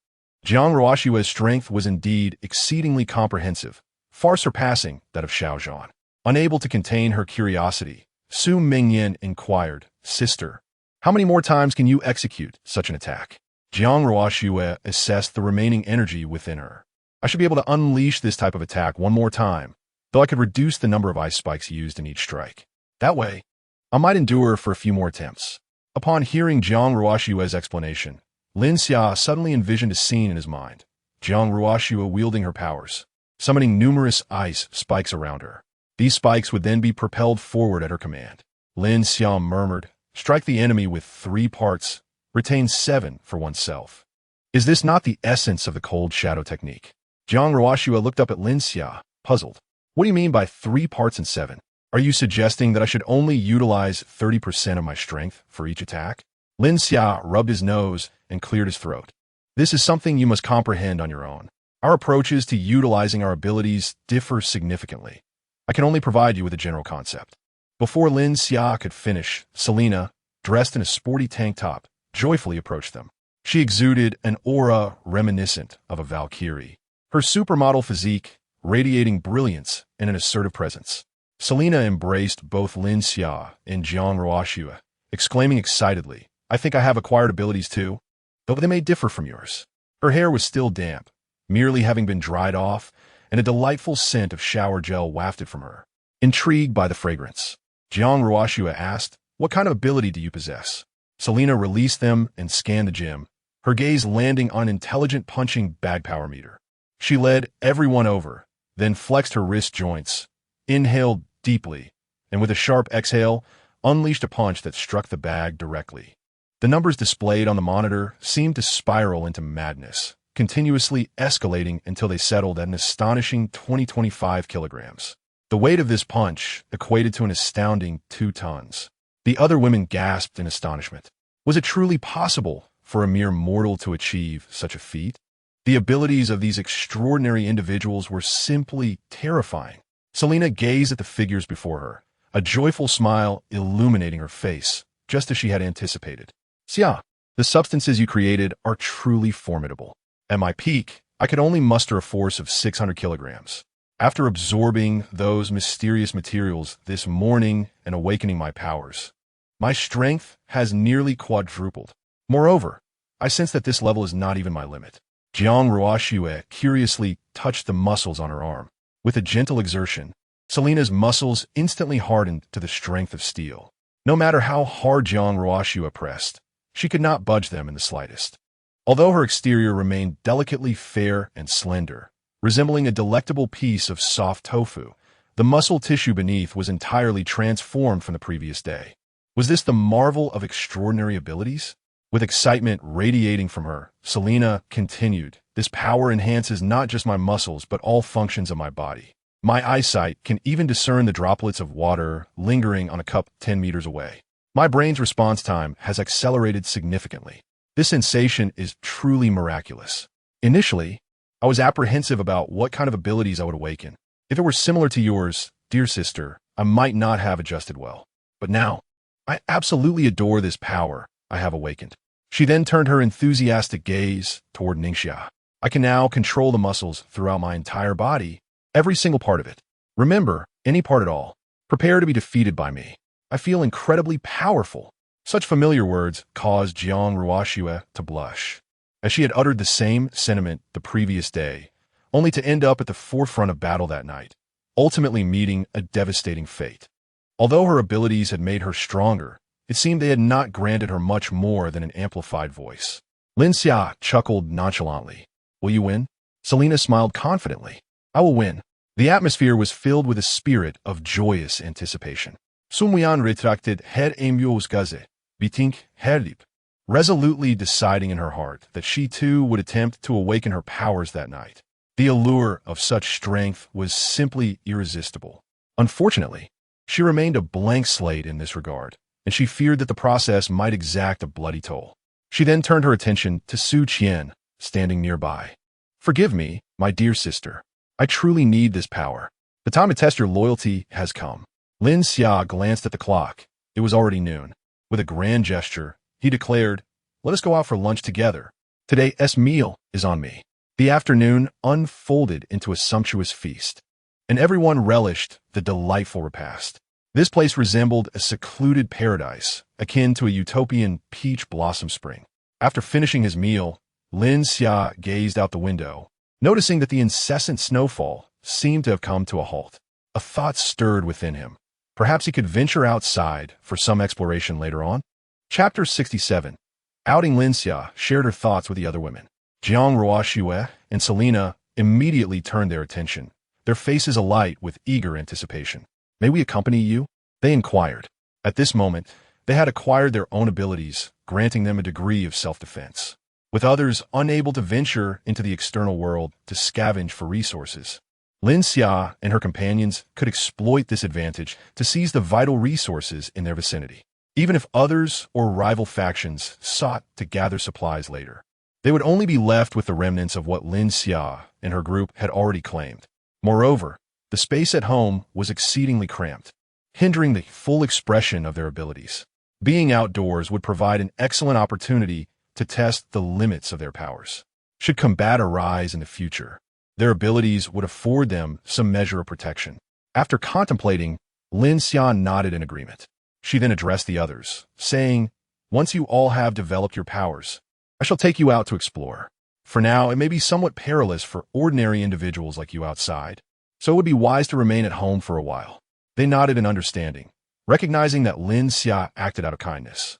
Jiang Ruoxue's strength was indeed exceedingly comprehensive, far surpassing that of Xiao Zhan. Unable to contain her curiosity, Su Mingyan inquired, "Sister, how many more times can you execute such an attack?" Jiang Ruoxue assessed the remaining energy within her. "I should be able to unleash this type of attack one more time, though I could reduce the number of ice spikes used in each strike. That way, I might endure for a few more attempts." Upon hearing Jiang Ruoxue's explanation, Lin Xia suddenly envisioned a scene in his mind. Jiang Ruoxue wielding her powers, summoning numerous ice spikes around her. These spikes would then be propelled forward at her command. Lin Xia murmured, "Strike the enemy with 3 parts, retain 7 for oneself." Is this not the essence of the cold shadow technique? Jiang Ruoxue looked up at Lin Xia, puzzled. "What do you mean by 3 parts and 7? Are you suggesting that I should only utilize 30% of my strength for each attack?" Lin Xia rubbed his nose and cleared his throat. "This is something you must comprehend on your own. Our approaches to utilizing our abilities differ significantly. I can only provide you with a general concept." Before Lin Xia could finish, Selina, dressed in a sporty tank top, joyfully approached them. She exuded an aura reminiscent of a Valkyrie, her supermodel physique radiating brilliance and an assertive presence. Selina embraced both Lin Xia and Jiang Ruoxue, exclaiming excitedly, "I think I have acquired abilities too, though they may differ from yours." Her hair was still damp, merely having been dried off, and a delightful scent of shower gel wafted from her. Intrigued by the fragrance, Jiang Ruoxue asked, "What kind of ability do you possess?" Selina released them and scanned the gym, her gaze landing on an intelligent punching bag power meter. She led everyone over, then flexed her wrist joints, inhaled deeply, and with a sharp exhale, unleashed a punch that struck the bag directly. The numbers displayed on the monitor seemed to spiral into madness, continuously escalating until they settled at an astonishing 25 kilograms. The weight of this punch equated to an astounding 2 tons. The other women gasped in astonishment. Was it truly possible for a mere mortal to achieve such a feat? The abilities of these extraordinary individuals were simply terrifying. Selina gazed at the figures before her, a joyful smile illuminating her face, just as she had anticipated. "Xia, the substances you created are truly formidable. At my peak, I could only muster a force of 600 kilograms. After absorbing those mysterious materials this morning and awakening my powers, my strength has nearly quadrupled. Moreover, I sense that this level is not even my limit." Jiang Ruoxue curiously touched the muscles on her arm. With a gentle exertion, Selina's muscles instantly hardened to the strength of steel. No matter how hard Jiang Ruoxue pressed, she could not budge them in the slightest. Although her exterior remained delicately fair and slender, resembling a delectable piece of soft tofu, the muscle tissue beneath was entirely transformed from the previous day. Was this the marvel of extraordinary abilities? With excitement radiating from her, Selina continued, "This power enhances not just my muscles but all functions of my body. My eyesight can even discern the droplets of water lingering on a cup 10 meters away. My brain's response time has accelerated significantly. This sensation is truly miraculous. Initially, I was apprehensive about what kind of abilities I would awaken. If it were similar to yours, dear sister, I might not have adjusted well. But now, I absolutely adore this power I have awakened. She then turned her enthusiastic gaze toward Ningxia. I can now control the muscles throughout my entire body, every single part of it. Remember, any part at all. Prepare to be defeated by me. I feel incredibly powerful. Such familiar words caused Jiang Ruoxue to blush, as she had uttered the same sentiment the previous day, only to end up at the forefront of battle that night, ultimately meeting a devastating fate. Although her abilities had made her stronger, it seemed they had not granted her much more than an amplified voice. Lin Xia chuckled nonchalantly. Will you win? Selena smiled confidently. I will win. The atmosphere was filled with a spirit of joyous anticipation. Sun Muyan retracted her amieux gaze, betink her lip, resolutely deciding in her heart that she too would attempt to awaken her powers that night. The allure of such strength was simply irresistible. Unfortunately, she remained a blank slate in this regard, and she feared that the process might exact a bloody toll. She then turned her attention to Su Qian, standing nearby. Forgive me, my dear sister. I truly need this power. The time to test your loyalty has come. Lin Xia glanced at the clock. It was already noon. With a grand gesture, he declared, let us go out for lunch together. Today's meal is on me. The afternoon unfolded into a sumptuous feast, and everyone relished the delightful repast. This place resembled a secluded paradise, akin to a utopian peach blossom spring. After finishing his meal, Lin Xia gazed out the window, noticing that the incessant snowfall seemed to have come to a halt. A thought stirred within him. Perhaps he could venture outside for some exploration later on. Chapter 67. Outing Lin Xia shared her thoughts with the other women. Jiang Ruoxue and Selena immediately turned their attention, their faces alight with eager anticipation. May we accompany you? They inquired. At this moment, they had acquired their own abilities, granting them a degree of self-defense, with others unable to venture into the external world to scavenge for resources. Lin Xia and her companions could exploit this advantage to seize the vital resources in their vicinity. Even if others or rival factions sought to gather supplies later, they would only be left with the remnants of what Lin Xia and her group had already claimed. Moreover, the space at home was exceedingly cramped, hindering the full expression of their abilities. Being outdoors would provide an excellent opportunity to test the limits of their powers. Should combat arise in the future, their abilities would afford them some measure of protection. After contemplating, Lin Xia nodded in agreement. She then addressed the others, saying, once you all have developed your powers, I shall take you out to explore. For now, it may be somewhat perilous for ordinary individuals like you outside, so it would be wise to remain at home for a while. They nodded in understanding, recognizing that Lin Xia acted out of kindness.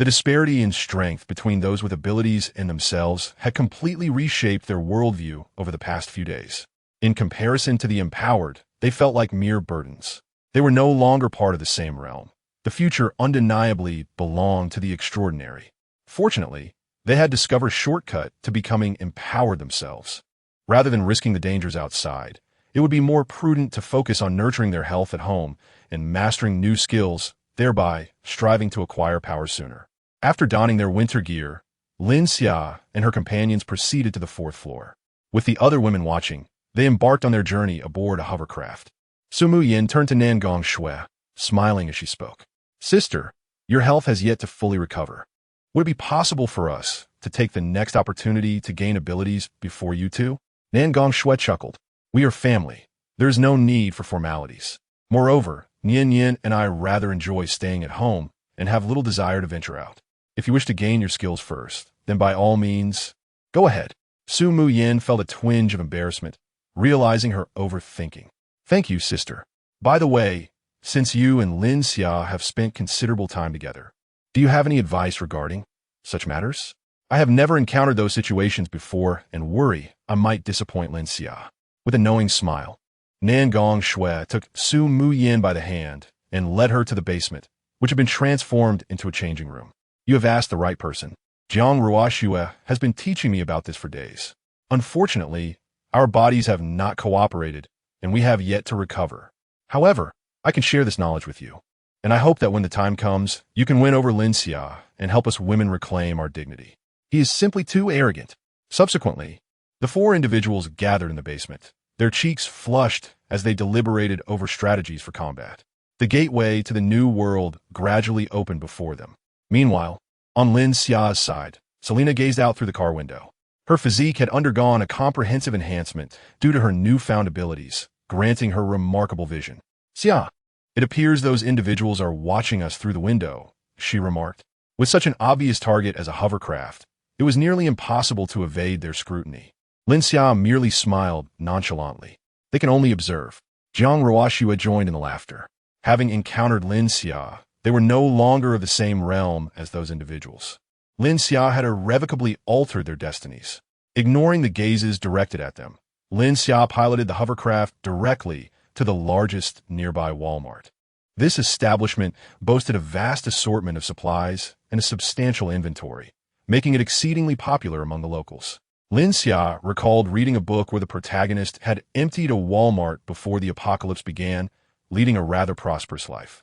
The disparity in strength between those with abilities and themselves had completely reshaped their worldview over the past few days. In comparison to the empowered, they felt like mere burdens. They were no longer part of the same realm. The future undeniably belonged to the extraordinary. Fortunately, they had discovered a shortcut to becoming empowered themselves. Rather than risking the dangers outside, it would be more prudent to focus on nurturing their health at home and mastering new skills, thereby striving to acquire power sooner. After donning their winter gear, Lin Xia and her companions proceeded to the fourth floor. With the other women watching, they embarked on their journey aboard a hovercraft. Su Muyin turned to Nangong Shui, smiling as she spoke. Sister, your health has yet to fully recover. Would it be possible for us to take the next opportunity to gain abilities before you two? Nangong Shui chuckled. We are family. There is no need for formalities. Moreover, Nian Yin and I rather enjoy staying at home and have little desire to venture out. If you wish to gain your skills first, then by all means, go ahead. Su Muyin felt a twinge of embarrassment, realizing her overthinking. Thank you, sister. By the way, since you and Lin Xia have spent considerable time together, do you have any advice regarding such matters? I have never encountered those situations before and worry I might disappoint Lin Xia. With a knowing smile, Nangong Shui took Su Muyin by the hand and led her to the basement, which had been transformed into a changing room. You have asked the right person. Jiang Ruoxue has been teaching me about this for days. Unfortunately, our bodies have not cooperated, and we have yet to recover. However, I can share this knowledge with you, and I hope that when the time comes, you can win over Lin Xia and help us women reclaim our dignity. He is simply too arrogant. Subsequently, The four individuals gathered in the basement, their cheeks flushed as they deliberated over strategies for combat. The gateway to the new world gradually opened before them. Meanwhile, on Lin Xia's side, Selena gazed out through the car window. Her physique had undergone a comprehensive enhancement due to her newfound abilities, granting her remarkable vision. "Xia, it appears those individuals are watching us through the window," she remarked. With such an obvious target as a hovercraft, it was nearly impossible to evade their scrutiny. Lin Xia merely smiled nonchalantly. "They can only observe." Jiang Ruoxue joined in the laughter. Having encountered Lin Xia, they were no longer of the same realm as those individuals. Lin Xia had irrevocably altered their destinies. Ignoring the gazes directed at them, Lin Xia piloted the hovercraft directly to the largest nearby Walmart. This establishment boasted a vast assortment of supplies and a substantial inventory, making it exceedingly popular among the locals. Lin Xia recalled reading a book where the protagonist had emptied a Walmart before the apocalypse began, leading a rather prosperous life.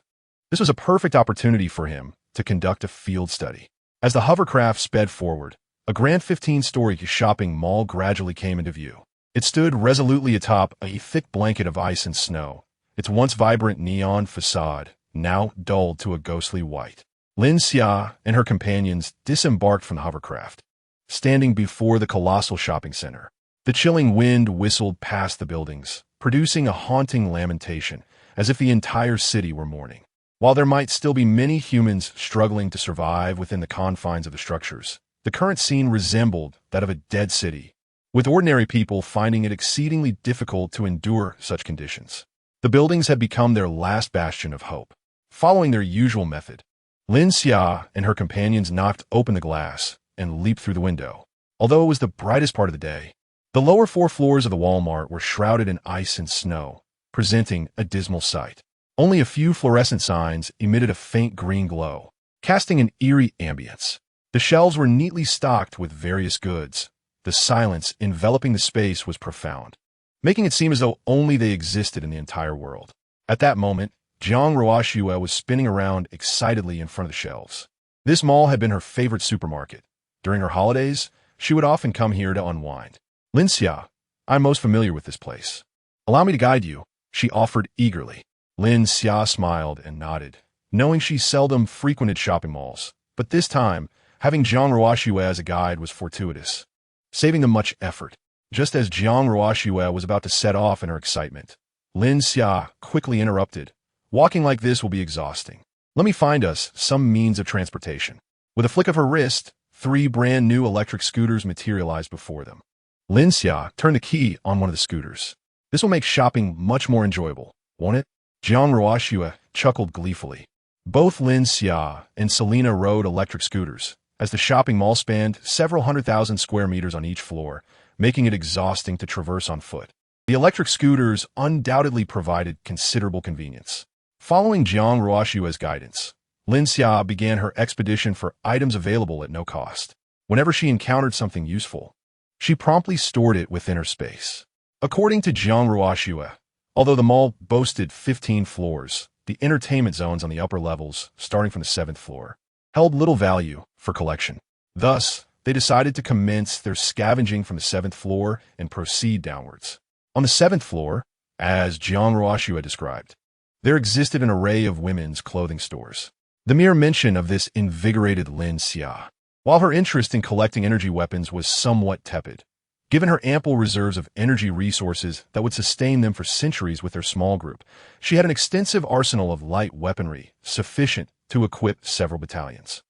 This was a perfect opportunity for him to conduct a field study. As the hovercraft sped forward, a grand 15-story shopping mall gradually came into view. It stood resolutely atop a thick blanket of ice and snow, its once vibrant neon facade now dulled to a ghostly white. Lin Xia and her companions disembarked from the hovercraft. Standing before the colossal shopping center, the chilling wind whistled past the buildings, producing a haunting lamentation, as if the entire city were mourning. While there might still be many humans struggling to survive within the confines of the structures, the current scene resembled that of a dead city, with ordinary people finding it exceedingly difficult to endure such conditions. The buildings had become their last bastion of hope. Following their usual method, Lin Xia and her companions knocked open the glass and leaped through the window. Although it was the brightest part of the day, the lower 4 floors of the Walmart were shrouded in ice and snow, presenting a dismal sight. Only a few fluorescent signs emitted a faint green glow, casting an eerie ambience. The shelves were neatly stocked with various goods. The silence enveloping the space was profound, making it seem as though only they existed in the entire world. At that moment, Jiang Ruoxue was spinning around excitedly in front of the shelves. This mall had been her favorite supermarket. During her holidays, she would often come here to unwind. "Lin Xia, I'm most familiar with this place. Allow me to guide you," she offered eagerly. Lin Xia smiled and nodded, knowing she seldom frequented shopping malls, but this time, having Jiang Ruoxue as a guide was fortuitous, saving them much effort. Just as Jiang Ruoxue was about to set off in her excitement, Lin Xia quickly interrupted. "Walking like this will be exhausting. Let me find us some means of transportation." With a flick of her wrist, 3 brand new electric scooters materialized before them. Lin Xia turned the key on one of the scooters. "This will make shopping much more enjoyable, won't it?" Jiang Ruoxue chuckled gleefully. Both Lin Xia and Selena rode electric scooters, as the shopping mall spanned several 100,000 square meters on each floor, making it exhausting to traverse on foot. The electric scooters undoubtedly provided considerable convenience. Following Jiang Ruoxue's guidance, Lin Xia began her expedition for items available at no cost. Whenever she encountered something useful, she promptly stored it within her space. According to Jiang Ruoxue, although the mall boasted 15 floors, the entertainment zones on the upper levels, starting from the 7th floor, held little value for collection. Thus, they decided to commence their scavenging from the 7th floor and proceed downwards. On the 7th floor, as Jiang Ruoxue described, there existed an array of women's clothing stores. The mere mention of this invigorated Lin Xia, while her interest in collecting energy weapons was somewhat tepid. Given her ample reserves of energy resources that would sustain them for centuries with their small group, she had an extensive arsenal of light weaponry, sufficient to equip several battalions.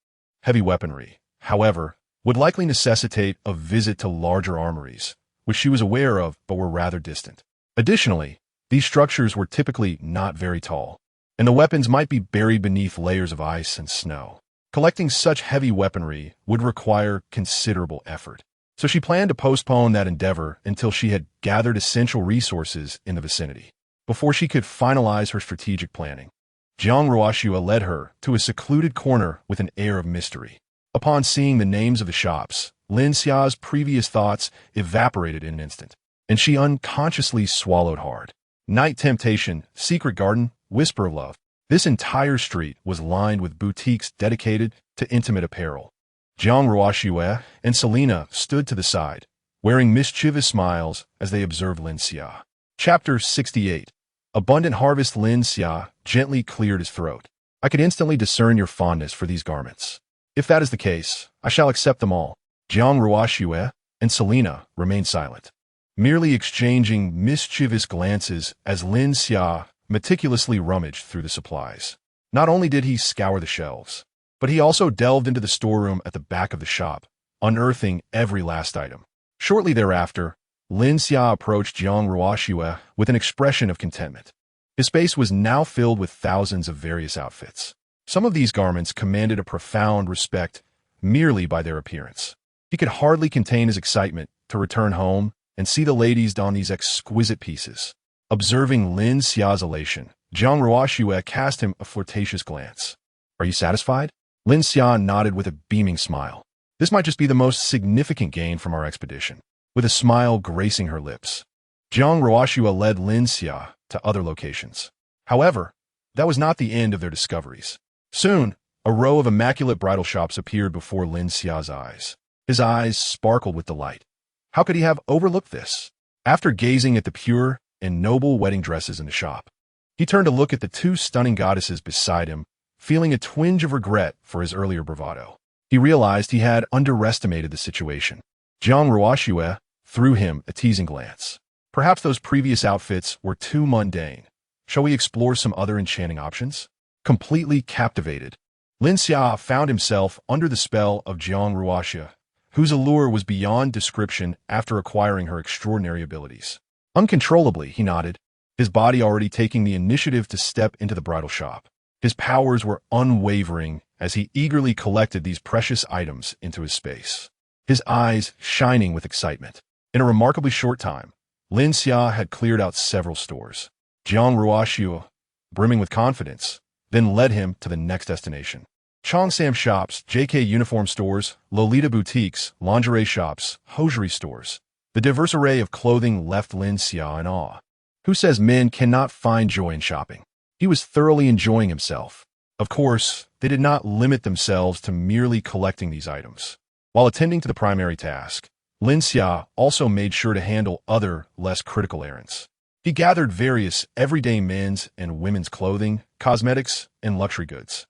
Heavy weaponry, however, would likely necessitate a visit to larger armories, which she was aware of but were rather distant. Additionally, these structures were typically not very tall, and the weapons might be buried beneath layers of ice and snow. Collecting such heavy weaponry would require considerable effort, so she planned to postpone that endeavor until she had gathered essential resources in the vicinity. Before she could finalize her strategic planning, Jiang Ruoxue led her to a secluded corner with an air of mystery. Upon seeing the names of the shops, Lin Xia's previous thoughts evaporated in an instant, and she unconsciously swallowed hard. Night Temptation, Secret Garden, Whisper of Love. This entire street was lined with boutiques dedicated to intimate apparel. Jiang Ruoxue and Selena stood to the side, wearing mischievous smiles as they observed Lin Xia. Chapter 68. Abundant Harvest. Lin Xia gently cleared his throat. I could instantly discern your fondness for these garments. If that is the case, I shall accept them all. Jiang Ruoxue and Selena remained silent, merely exchanging mischievous glances as Lin Xia meticulously rummaged through the supplies. Not only did he scour the shelves, but he also delved into the storeroom at the back of the shop, unearthing every last item. Shortly thereafter, Lin Xia approached Jiang Ruoxue with an expression of contentment. His space was now filled with thousands of various outfits. Some of these garments commanded a profound respect merely by their appearance. He could hardly contain his excitement to return home and see the ladies don these exquisite pieces. Observing Lin Xia's elation, Jiang Ruoxue cast him a flirtatious glance. Are you satisfied? Lin Xia nodded with a beaming smile. This might just be the most significant gain from our expedition. With a smile gracing her lips, Jiang Ruoxue led Lin Xia to other locations. However, that was not the end of their discoveries. Soon, a row of immaculate bridal shops appeared before Lin Xia's eyes. His eyes sparkled with delight. How could he have overlooked this? After gazing at the pure and noble wedding dresses in the shop, he turned to look at the two stunning goddesses beside him, feeling a twinge of regret for his earlier bravado. He realized he had underestimated the situation. Jiang Ruoxue threw him a teasing glance. Perhaps those previous outfits were too mundane. Shall we explore some other enchanting options? Completely captivated, Lin Xia found himself under the spell of Jiang Ruoxue, whose allure was beyond description after acquiring her extraordinary abilities. Uncontrollably, he nodded, his body already taking the initiative to step into the bridal shop. His powers were unwavering as he eagerly collected these precious items into his space, his eyes shining with excitement. In a remarkably short time, Lin Xia had cleared out several stores. Jiang Ruoxue, brimming with confidence, then led him to the next destination. Chongsam shops, JK uniform stores, Lolita boutiques, lingerie shops, hosiery stores. The diverse array of clothing left Lin Xia in awe. Who says men cannot find joy in shopping? He was thoroughly enjoying himself. Of course, they did not limit themselves to merely collecting these items. While attending to the primary task, Lin Xia also made sure to handle other, less critical errands. He gathered various everyday men's and women's clothing, cosmetics, and luxury goods.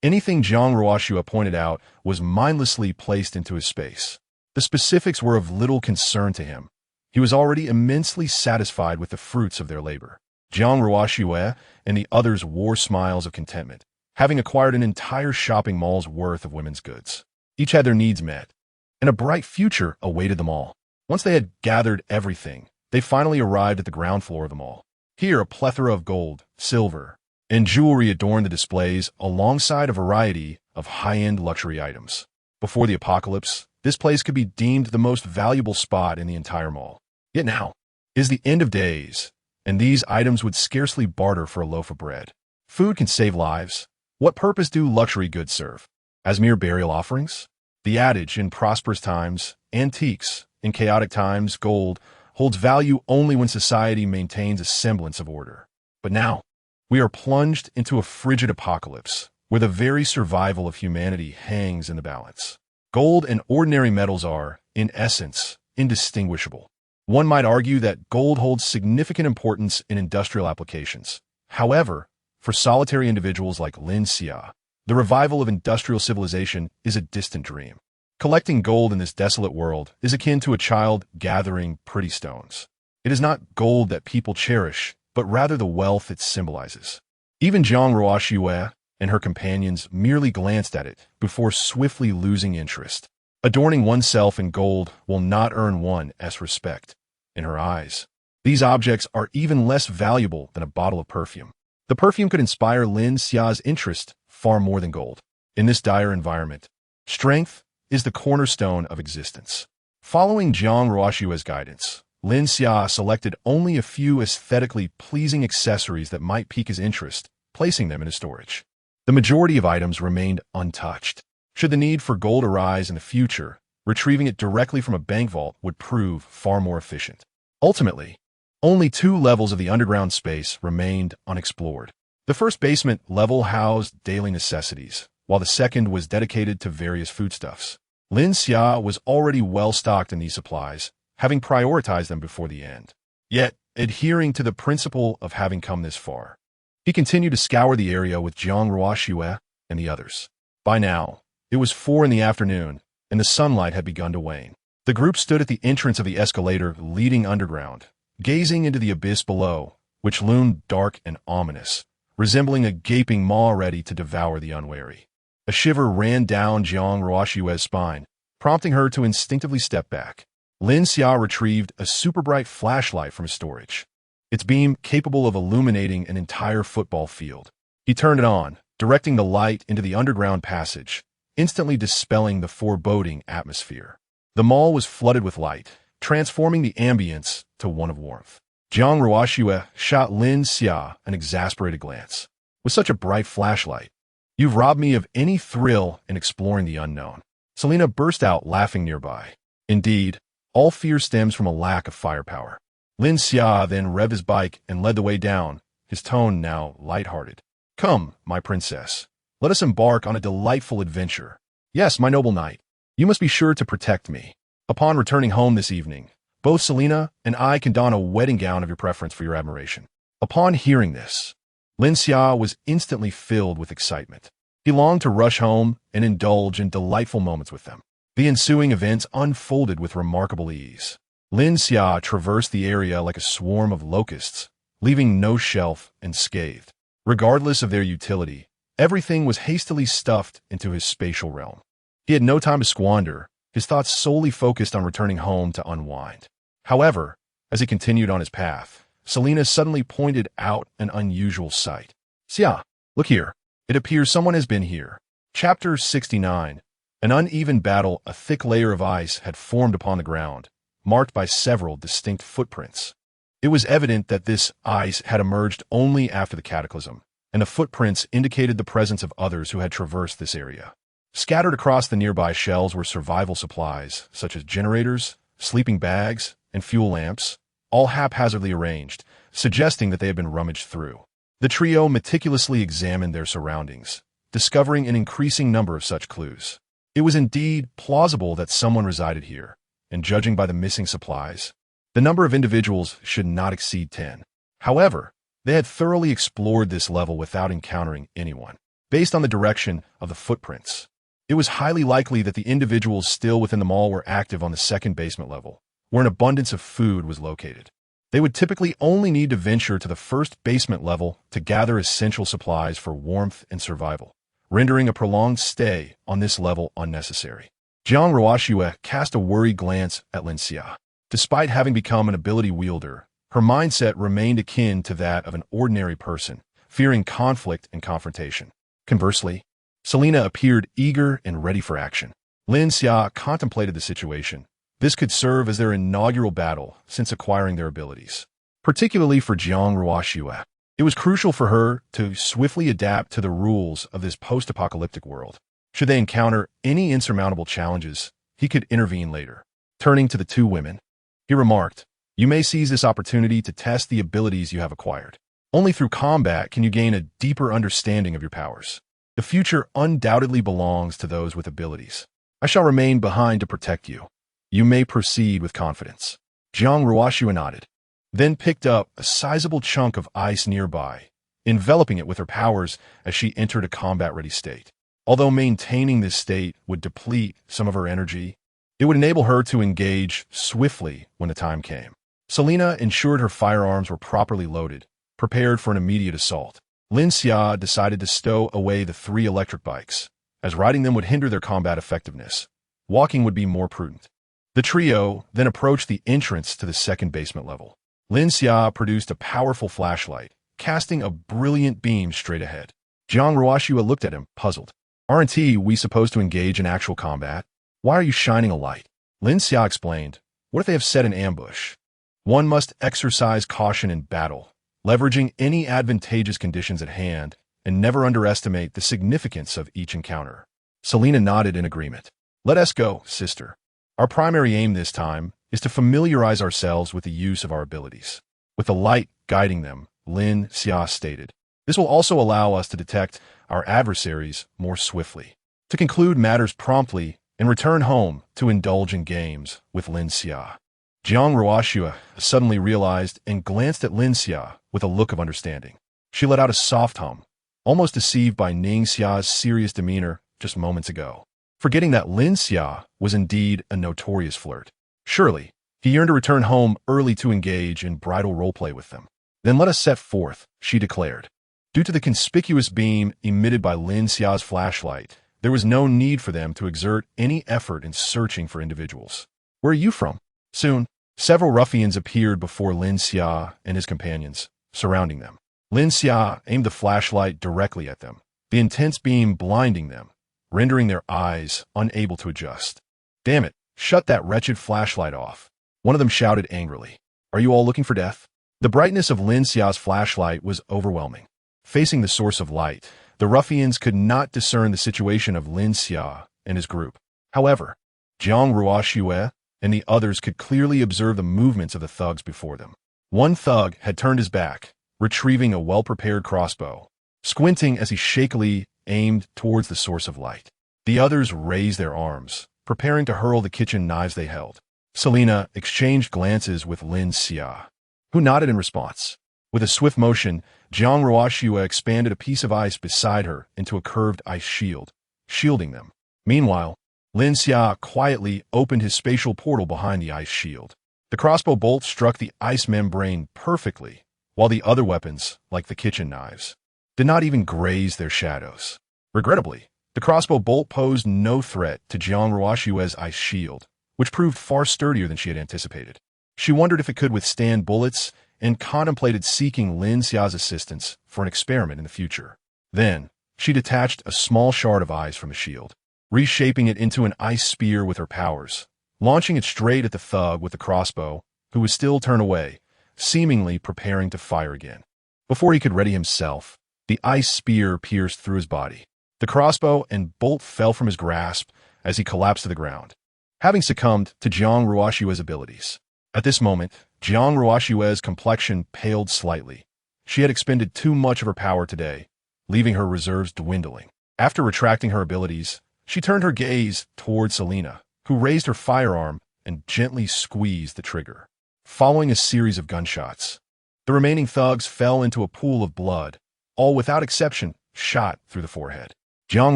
Anything Jiang Ruoxue pointed out was mindlessly placed into his space. The specifics were of little concern to him. He was already immensely satisfied with the fruits of their labor. Jiang Ruoxue and the others wore smiles of contentment, having acquired an entire shopping mall's worth of women's goods. Each had their needs met, and a bright future awaited them all. Once they had gathered everything, they finally arrived at the ground floor of the mall. Here, a plethora of gold, silver, and jewelry adorned the displays alongside a variety of high-end luxury items. Before the apocalypse, this place could be deemed the most valuable spot in the entire mall. Yet now is the end of days, and these items would scarcely barter for a loaf of bread. Food can save lives. What purpose do luxury goods serve? As mere burial offerings? The adage, in prosperous times, antiques; in chaotic times, gold, holds value only when society maintains a semblance of order. But now, we are plunged into a frigid apocalypse, where the very survival of humanity hangs in the balance. Gold and ordinary metals are, in essence, indistinguishable. One might argue that gold holds significant importance in industrial applications. However, for solitary individuals like Lin Xia, the revival of industrial civilization is a distant dream. Collecting gold in this desolate world is akin to a child gathering pretty stones. It is not gold that people cherish, but rather the wealth it symbolizes. Even Jiang Ruoxue and her companions merely glanced at it before swiftly losing interest. Adorning oneself in gold will not earn one's respect. In her eyes, these objects are even less valuable than a bottle of perfume. The perfume could inspire Lin Xia's interest far more than gold. In this dire environment, strength is the cornerstone of existence. Following Jiang Ruoxue's guidance, Lin Xia selected only a few aesthetically pleasing accessories that might pique his interest, placing them in his storage. The majority of items remained untouched. Should the need for gold arise in the future, retrieving it directly from a bank vault would prove far more efficient. Ultimately, only 2 levels of the underground space remained unexplored. The first basement level housed daily necessities, while the second was dedicated to various foodstuffs. Lin Xia was already well stocked in these supplies, having prioritized them before the end. Yet, adhering to the principle of having come this far, he continued to scour the area with Jiang Ruoxue and the others. By now, it was 4 in the afternoon, and the sunlight had begun to wane. The group stood at the entrance of the escalator leading underground, gazing into the abyss below, which loomed dark and ominous, resembling a gaping maw ready to devour the unwary. A shiver ran down Jiang Ruoxue's spine, prompting her to instinctively step back. Lin Xia retrieved a super-bright flashlight from his storage, its beam capable of illuminating an entire football field. He turned it on, directing the light into the underground passage, instantly dispelling the foreboding atmosphere. The mall was flooded with light, transforming the ambience to one of warmth. Jiang Ruoxue shot Lin Xia an exasperated glance. With such a bright flashlight, you've robbed me of any thrill in exploring the unknown. Selena burst out laughing nearby. Indeed, all fear stems from a lack of firepower. Lin Xia then revved his bike and led the way down, his tone now lighthearted. Come, my princess. Let us embark on a delightful adventure. Yes, my noble knight. You must be sure to protect me. Upon returning home this evening, both Selena and I can don a wedding gown of your preference for your admiration. Upon hearing this, Lin Xia was instantly filled with excitement. He longed to rush home and indulge in delightful moments with them. The ensuing events unfolded with remarkable ease. Lin Xia traversed the area like a swarm of locusts, leaving no shelf unscathed. Regardless of their utility, everything was hastily stuffed into his spatial realm. He had no time to squander, his thoughts solely focused on returning home to unwind. However, as he continued on his path, Selena suddenly pointed out an unusual sight. Xia, look here. It appears someone has been here. Chapter 69. An uneven battle, a thick layer of ice had formed upon the ground, marked by several distinct footprints. It was evident that this ice had emerged only after the cataclysm, and the footprints indicated the presence of others who had traversed this area. Scattered across the nearby shelves were survival supplies, such as generators, sleeping bags, and fuel lamps, all haphazardly arranged, suggesting that they had been rummaged through. The trio meticulously examined their surroundings, discovering an increasing number of such clues. It was indeed plausible that someone resided here, and judging by the missing supplies, the number of individuals should not exceed 10. However, they had thoroughly explored this level without encountering anyone. Based on the direction of the footprints, it was highly likely that the individuals still within the mall were active on the second basement level, where an abundance of food was located. They would typically only need to venture to the first basement level to gather essential supplies for warmth and survival, rendering a prolonged stay on this level unnecessary. Jiang Ruoxue cast a worried glance at Lin Xia. Despite having become an ability wielder, her mindset remained akin to that of an ordinary person, fearing conflict and confrontation. Conversely, Selena appeared eager and ready for action. Lin Xia contemplated the situation. This could serve as their inaugural battle since acquiring their abilities. Particularly for Jiang Ruoxue, it was crucial for her to swiftly adapt to the rules of this post-apocalyptic world. Should they encounter any insurmountable challenges, he could intervene later. Turning to the two women, he remarked, "You may seize this opportunity to test the abilities you have acquired. Only through combat can you gain a deeper understanding of your powers. The future undoubtedly belongs to those with abilities. I shall remain behind to protect you. You may proceed with confidence." Jiang Ruoxue nodded, then picked up a sizable chunk of ice nearby, enveloping it with her powers as she entered a combat-ready state. Although maintaining this state would deplete some of her energy, it would enable her to engage swiftly when the time came. Selena ensured her firearms were properly loaded, prepared for an immediate assault. Lin Xia decided to stow away the 3 electric bikes, as riding them would hinder their combat effectiveness. Walking would be more prudent. The trio then approached the entrance to the second basement level. Lin Xia produced a powerful flashlight, casting a brilliant beam straight ahead. Jiang Ruoxue looked at him, puzzled. "Aren't we supposed to engage in actual combat? Why are you shining a light?" Lin Xia explained, "What if they have set an ambush? One must exercise caution in battle, leveraging any advantageous conditions at hand, and never underestimate the significance of each encounter." Selena nodded in agreement. "Let us go, sister. Our primary aim this time is to familiarize ourselves with the use of our abilities. With the light guiding them," Lin Xia stated. "This will also allow us to detect our adversaries more swiftly." To conclude matters promptly and return home to indulge in games with Lin Xia. Jiang Ruoxue suddenly realized and glanced at Lin Xia with a look of understanding. She let out a soft hum, almost deceived by Ning Xia's serious demeanor just moments ago, forgetting that Lin Xia was indeed a notorious flirt. Surely, he yearned to return home early to engage in bridal roleplay with them. Then let us set forth, she declared. Due to the conspicuous beam emitted by Lin Xia's flashlight, there was no need for them to exert any effort in searching for individuals. Where are you from? Soon, several ruffians appeared before Lin Xia and his companions, surrounding them. Lin Xia aimed the flashlight directly at them, the intense beam blinding them, rendering their eyes unable to adjust. Damn it, shut that wretched flashlight off. One of them shouted angrily. Are you all looking for death? The brightness of Lin Xia's flashlight was overwhelming. Facing the source of light, the ruffians could not discern the situation of Lin Xia and his group. However, Jiang Ruoxue and the others could clearly observe the movements of the thugs before them. One thug had turned his back, retrieving a well-prepared crossbow, squinting as he shakily aimed towards the source of light. The others raised their arms, preparing to hurl the kitchen knives they held. Selena exchanged glances with Lin Xia, who nodded in response. With a swift motion, Jiang Ruoxue expanded a piece of ice beside her into a curved ice shield, shielding them. Meanwhile, Lin Xia quietly opened his spatial portal behind the ice shield. The crossbow bolt struck the ice membrane perfectly, while the other weapons, like the kitchen knives, did not even graze their shadows. Regrettably, the crossbow bolt posed no threat to Jiang Ruoxue's ice shield, which proved far sturdier than she had anticipated. She wondered if it could withstand bullets and contemplated seeking Lin Xia's assistance for an experiment in the future. Then, she detached a small shard of ice from the shield, reshaping it into an ice spear with her powers, launching it straight at the thug with the crossbow, who was still turned away, seemingly preparing to fire again. Before he could ready himself, the ice spear pierced through his body. The crossbow and bolt fell from his grasp as he collapsed to the ground, having succumbed to Jiang Ruoxue's abilities. At this moment, Jiang Ruoxue's complexion paled slightly. She had expended too much of her power today, leaving her reserves dwindling. After retracting her abilities, she turned her gaze toward Selena, who raised her firearm and gently squeezed the trigger. Following a series of gunshots, the remaining thugs fell into a pool of blood, all without exception shot through the forehead. Jiang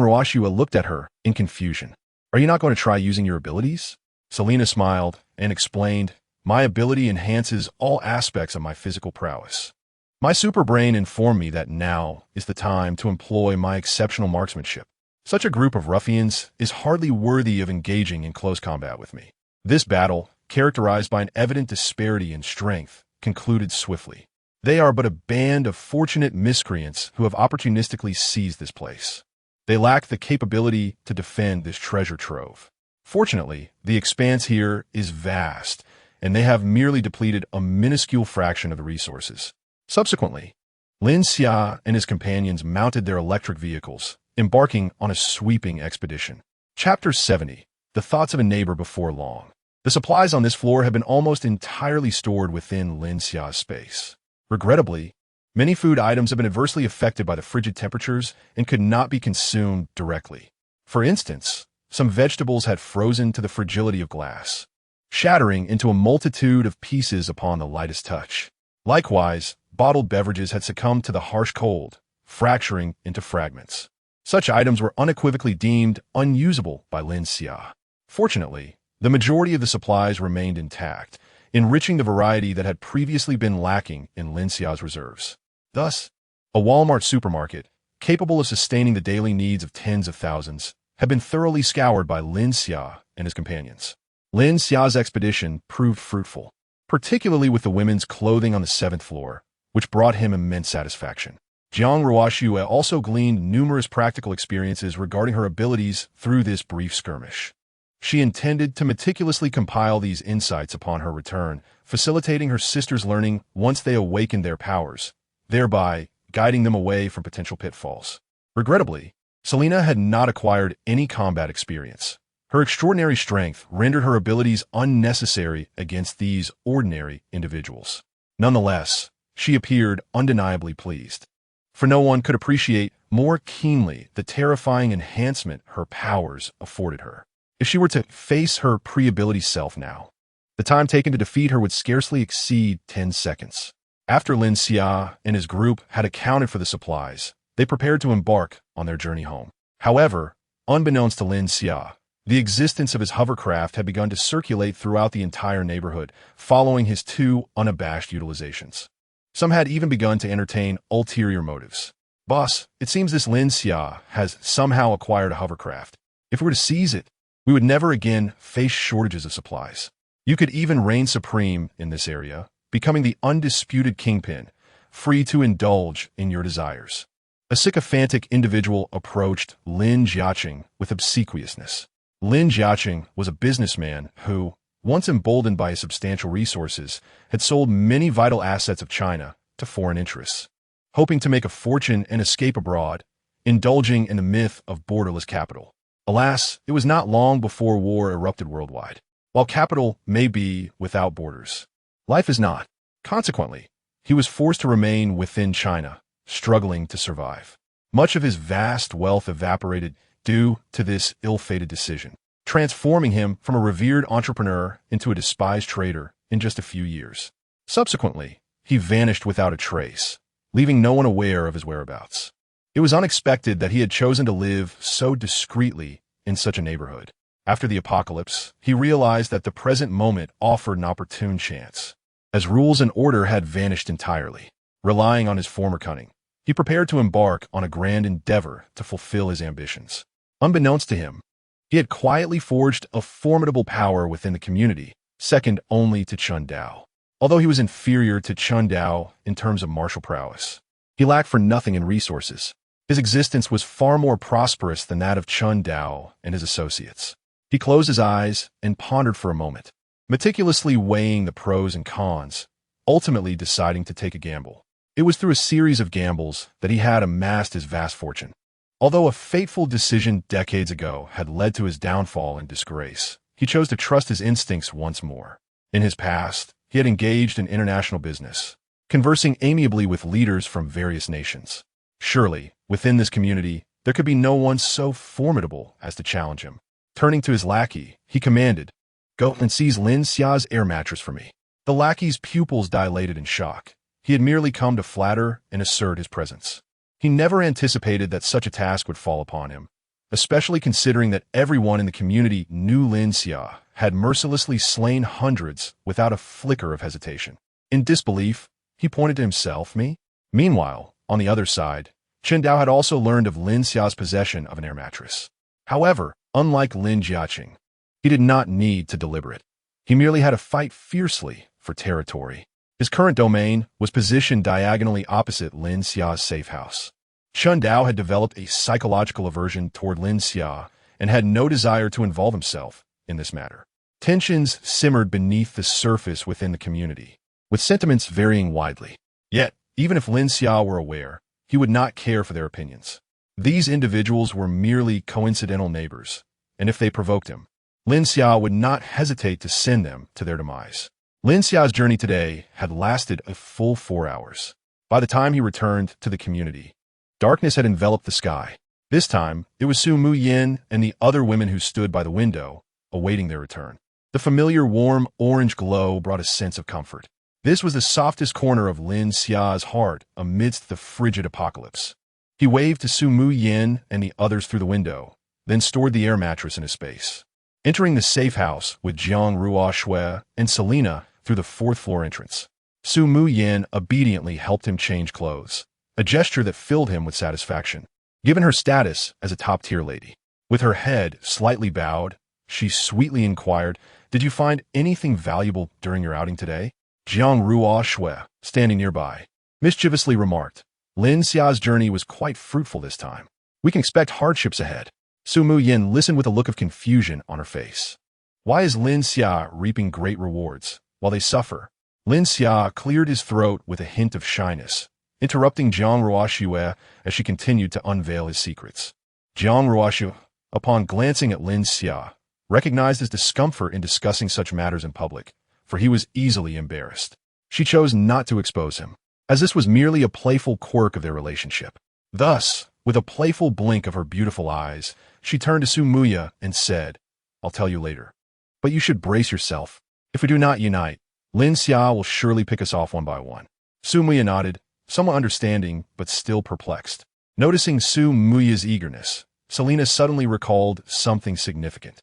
Ruoxue looked at her in confusion. Are you not going to try using your abilities? Selena smiled and explained, my ability enhances all aspects of my physical prowess. My super brain informed me that now is the time to employ my exceptional marksmanship. Such a group of ruffians is hardly worthy of engaging in close combat with me. This battle, characterized by an evident disparity in strength, concluded swiftly. They are but a band of fortunate miscreants who have opportunistically seized this place. They lack the capability to defend this treasure trove. Fortunately, the expanse here is vast, and they have merely depleted a minuscule fraction of the resources. Subsequently, Lin Xia and his companions mounted their electric vehicles, embarking on a sweeping expedition. Chapter 70. The Thoughts of a Neighbor Before Long. The supplies on this floor have been almost entirely stored within Lin Xia's space. Regrettably, many food items have been adversely affected by the frigid temperatures and could not be consumed directly. For instance, some vegetables had frozen to the fragility of glass, shattering into a multitude of pieces upon the lightest touch. Likewise, bottled beverages had succumbed to the harsh cold, fracturing into fragments. Such items were unequivocally deemed unusable by Lin Xia. Fortunately, the majority of the supplies remained intact, enriching the variety that had previously been lacking in Lin Xia's reserves. Thus, a Walmart supermarket, capable of sustaining the daily needs of tens of thousands, had been thoroughly scoured by Lin Xia and his companions. Lin Xia's expedition proved fruitful, particularly with the women's clothing on the 7th floor, which brought him immense satisfaction. Jiang Ruoxue also gleaned numerous practical experiences regarding her abilities through this brief skirmish. She intended to meticulously compile these insights upon her return, facilitating her sisters' learning once they awakened their powers, thereby guiding them away from potential pitfalls. Regrettably, Selena had not acquired any combat experience. Her extraordinary strength rendered her abilities unnecessary against these ordinary individuals. Nonetheless, she appeared undeniably pleased, for no one could appreciate more keenly the terrifying enhancement her powers afforded her. If she were to face her pre-ability self now, The time taken to defeat her would scarcely exceed 10 seconds. After Lin Xia and his group had accounted for the supplies, they prepared to embark on their journey home. However, unbeknownst to Lin Xia, the existence of his hovercraft had begun to circulate throughout the entire neighborhood, following his two unabashed utilizations. Some had even begun to entertain ulterior motives. Boss, it seems this Lin Xia has somehow acquired a hovercraft. If we were to seize it, we would never again face shortages of supplies. You could even reign supreme in this area, becoming the undisputed kingpin, free to indulge in your desires. A sycophantic individual approached Lin Jiaqing with obsequiousness. Lin Jiaqing was a businessman who, once emboldened by his substantial resources, had sold many vital assets of China to foreign interests, hoping to make a fortune and escape abroad, indulging in the myth of borderless capital. Alas, it was not long before war erupted worldwide. While capital may be without borders, life is not. Consequently, he was forced to remain within China, struggling to survive. Much of his vast wealth evaporated due to this ill-fated decision, transforming him from a revered entrepreneur into a despised traitor in just a few years. Subsequently, he vanished without a trace, leaving no one aware of his whereabouts. It was unexpected that he had chosen to live so discreetly in such a neighborhood. After the apocalypse, he realized that the present moment offered an opportune chance. As rules and order had vanished entirely, relying on his former cunning, he prepared to embark on a grand endeavor to fulfill his ambitions. Unbeknownst to him, he had quietly forged a formidable power within the community, second only to Chun Dao. Although he was inferior to Chun Dao in terms of martial prowess, he lacked for nothing in resources. His existence was far more prosperous than that of Chun Dao and his associates. He closed his eyes and pondered for a moment, meticulously weighing the pros and cons, ultimately deciding to take a gamble. It was through a series of gambles that he had amassed his vast fortune. Although a fateful decision decades ago had led to his downfall and disgrace, he chose to trust his instincts once more. In his past, he had engaged in international business, conversing amiably with leaders from various nations. Surely, within this community, there could be no one so formidable as to challenge him. Turning to his lackey, he commanded, "Go and seize Lin Xia's air mattress for me." The lackey's pupils dilated in shock. He had merely come to flatter and assert his presence. He never anticipated that such a task would fall upon him, especially considering that everyone in the community knew Lin Xia had mercilessly slain hundreds without a flicker of hesitation. In disbelief, he pointed to himself, "Me?" Meanwhile, on the other side, Chen Dao had also learned of Lin Xia's possession of an air mattress. However, unlike Lin Jiaqing, he did not need to deliberate. He merely had to fight fiercely for territory. His current domain was positioned diagonally opposite Lin Xia's safe house. Chun Dao had developed a psychological aversion toward Lin Xia and had no desire to involve himself in this matter. Tensions simmered beneath the surface within the community, with sentiments varying widely. Yet, even if Lin Xia were aware, he would not care for their opinions. These individuals were merely coincidental neighbors, and if they provoked him, Lin Xia would not hesitate to send them to their demise. Lin Xia's journey today had lasted a full 4 hours. By the time he returned to the community, darkness had enveloped the sky. This time, it was Su Muyin and the other women who stood by the window, awaiting their return. The familiar warm orange glow brought a sense of comfort. This was the softest corner of Lin Xia's heart amidst the frigid apocalypse. He waved to Su Muyin and the others through the window, then stored the air mattress in his space. Entering the safe house with Jiang Ruoshui and Selina through the 4th-floor entrance, Su Muyin obediently helped him change clothes, a gesture that filled him with satisfaction, given her status as a top-tier lady. With her head slightly bowed, she sweetly inquired, "Did you find anything valuable during your outing today?" Jiang Ruoshui, standing nearby, mischievously remarked, "Lin Xia's journey was quite fruitful this time. We can expect hardships ahead." Su Muyin listened with a look of confusion on her face. Why is Lin Xia reaping great rewards while they suffer? Lin Xia cleared his throat with a hint of shyness, interrupting Jiang Ruoshui as she continued to unveil his secrets. Jiang Ruoshui, upon glancing at Lin Xia, recognized his discomfort in discussing such matters in public, for he was easily embarrassed. She chose not to expose him, as this was merely a playful quirk of their relationship. Thus, with a playful blink of her beautiful eyes, she turned to Su Muya and said, "I'll tell you later. But you should brace yourself. If we do not unite, Lin Xia will surely pick us off one by one. Su Muya nodded, somewhat understanding but still perplexed. Noticing Su Muya's eagerness, Selena suddenly recalled something significant.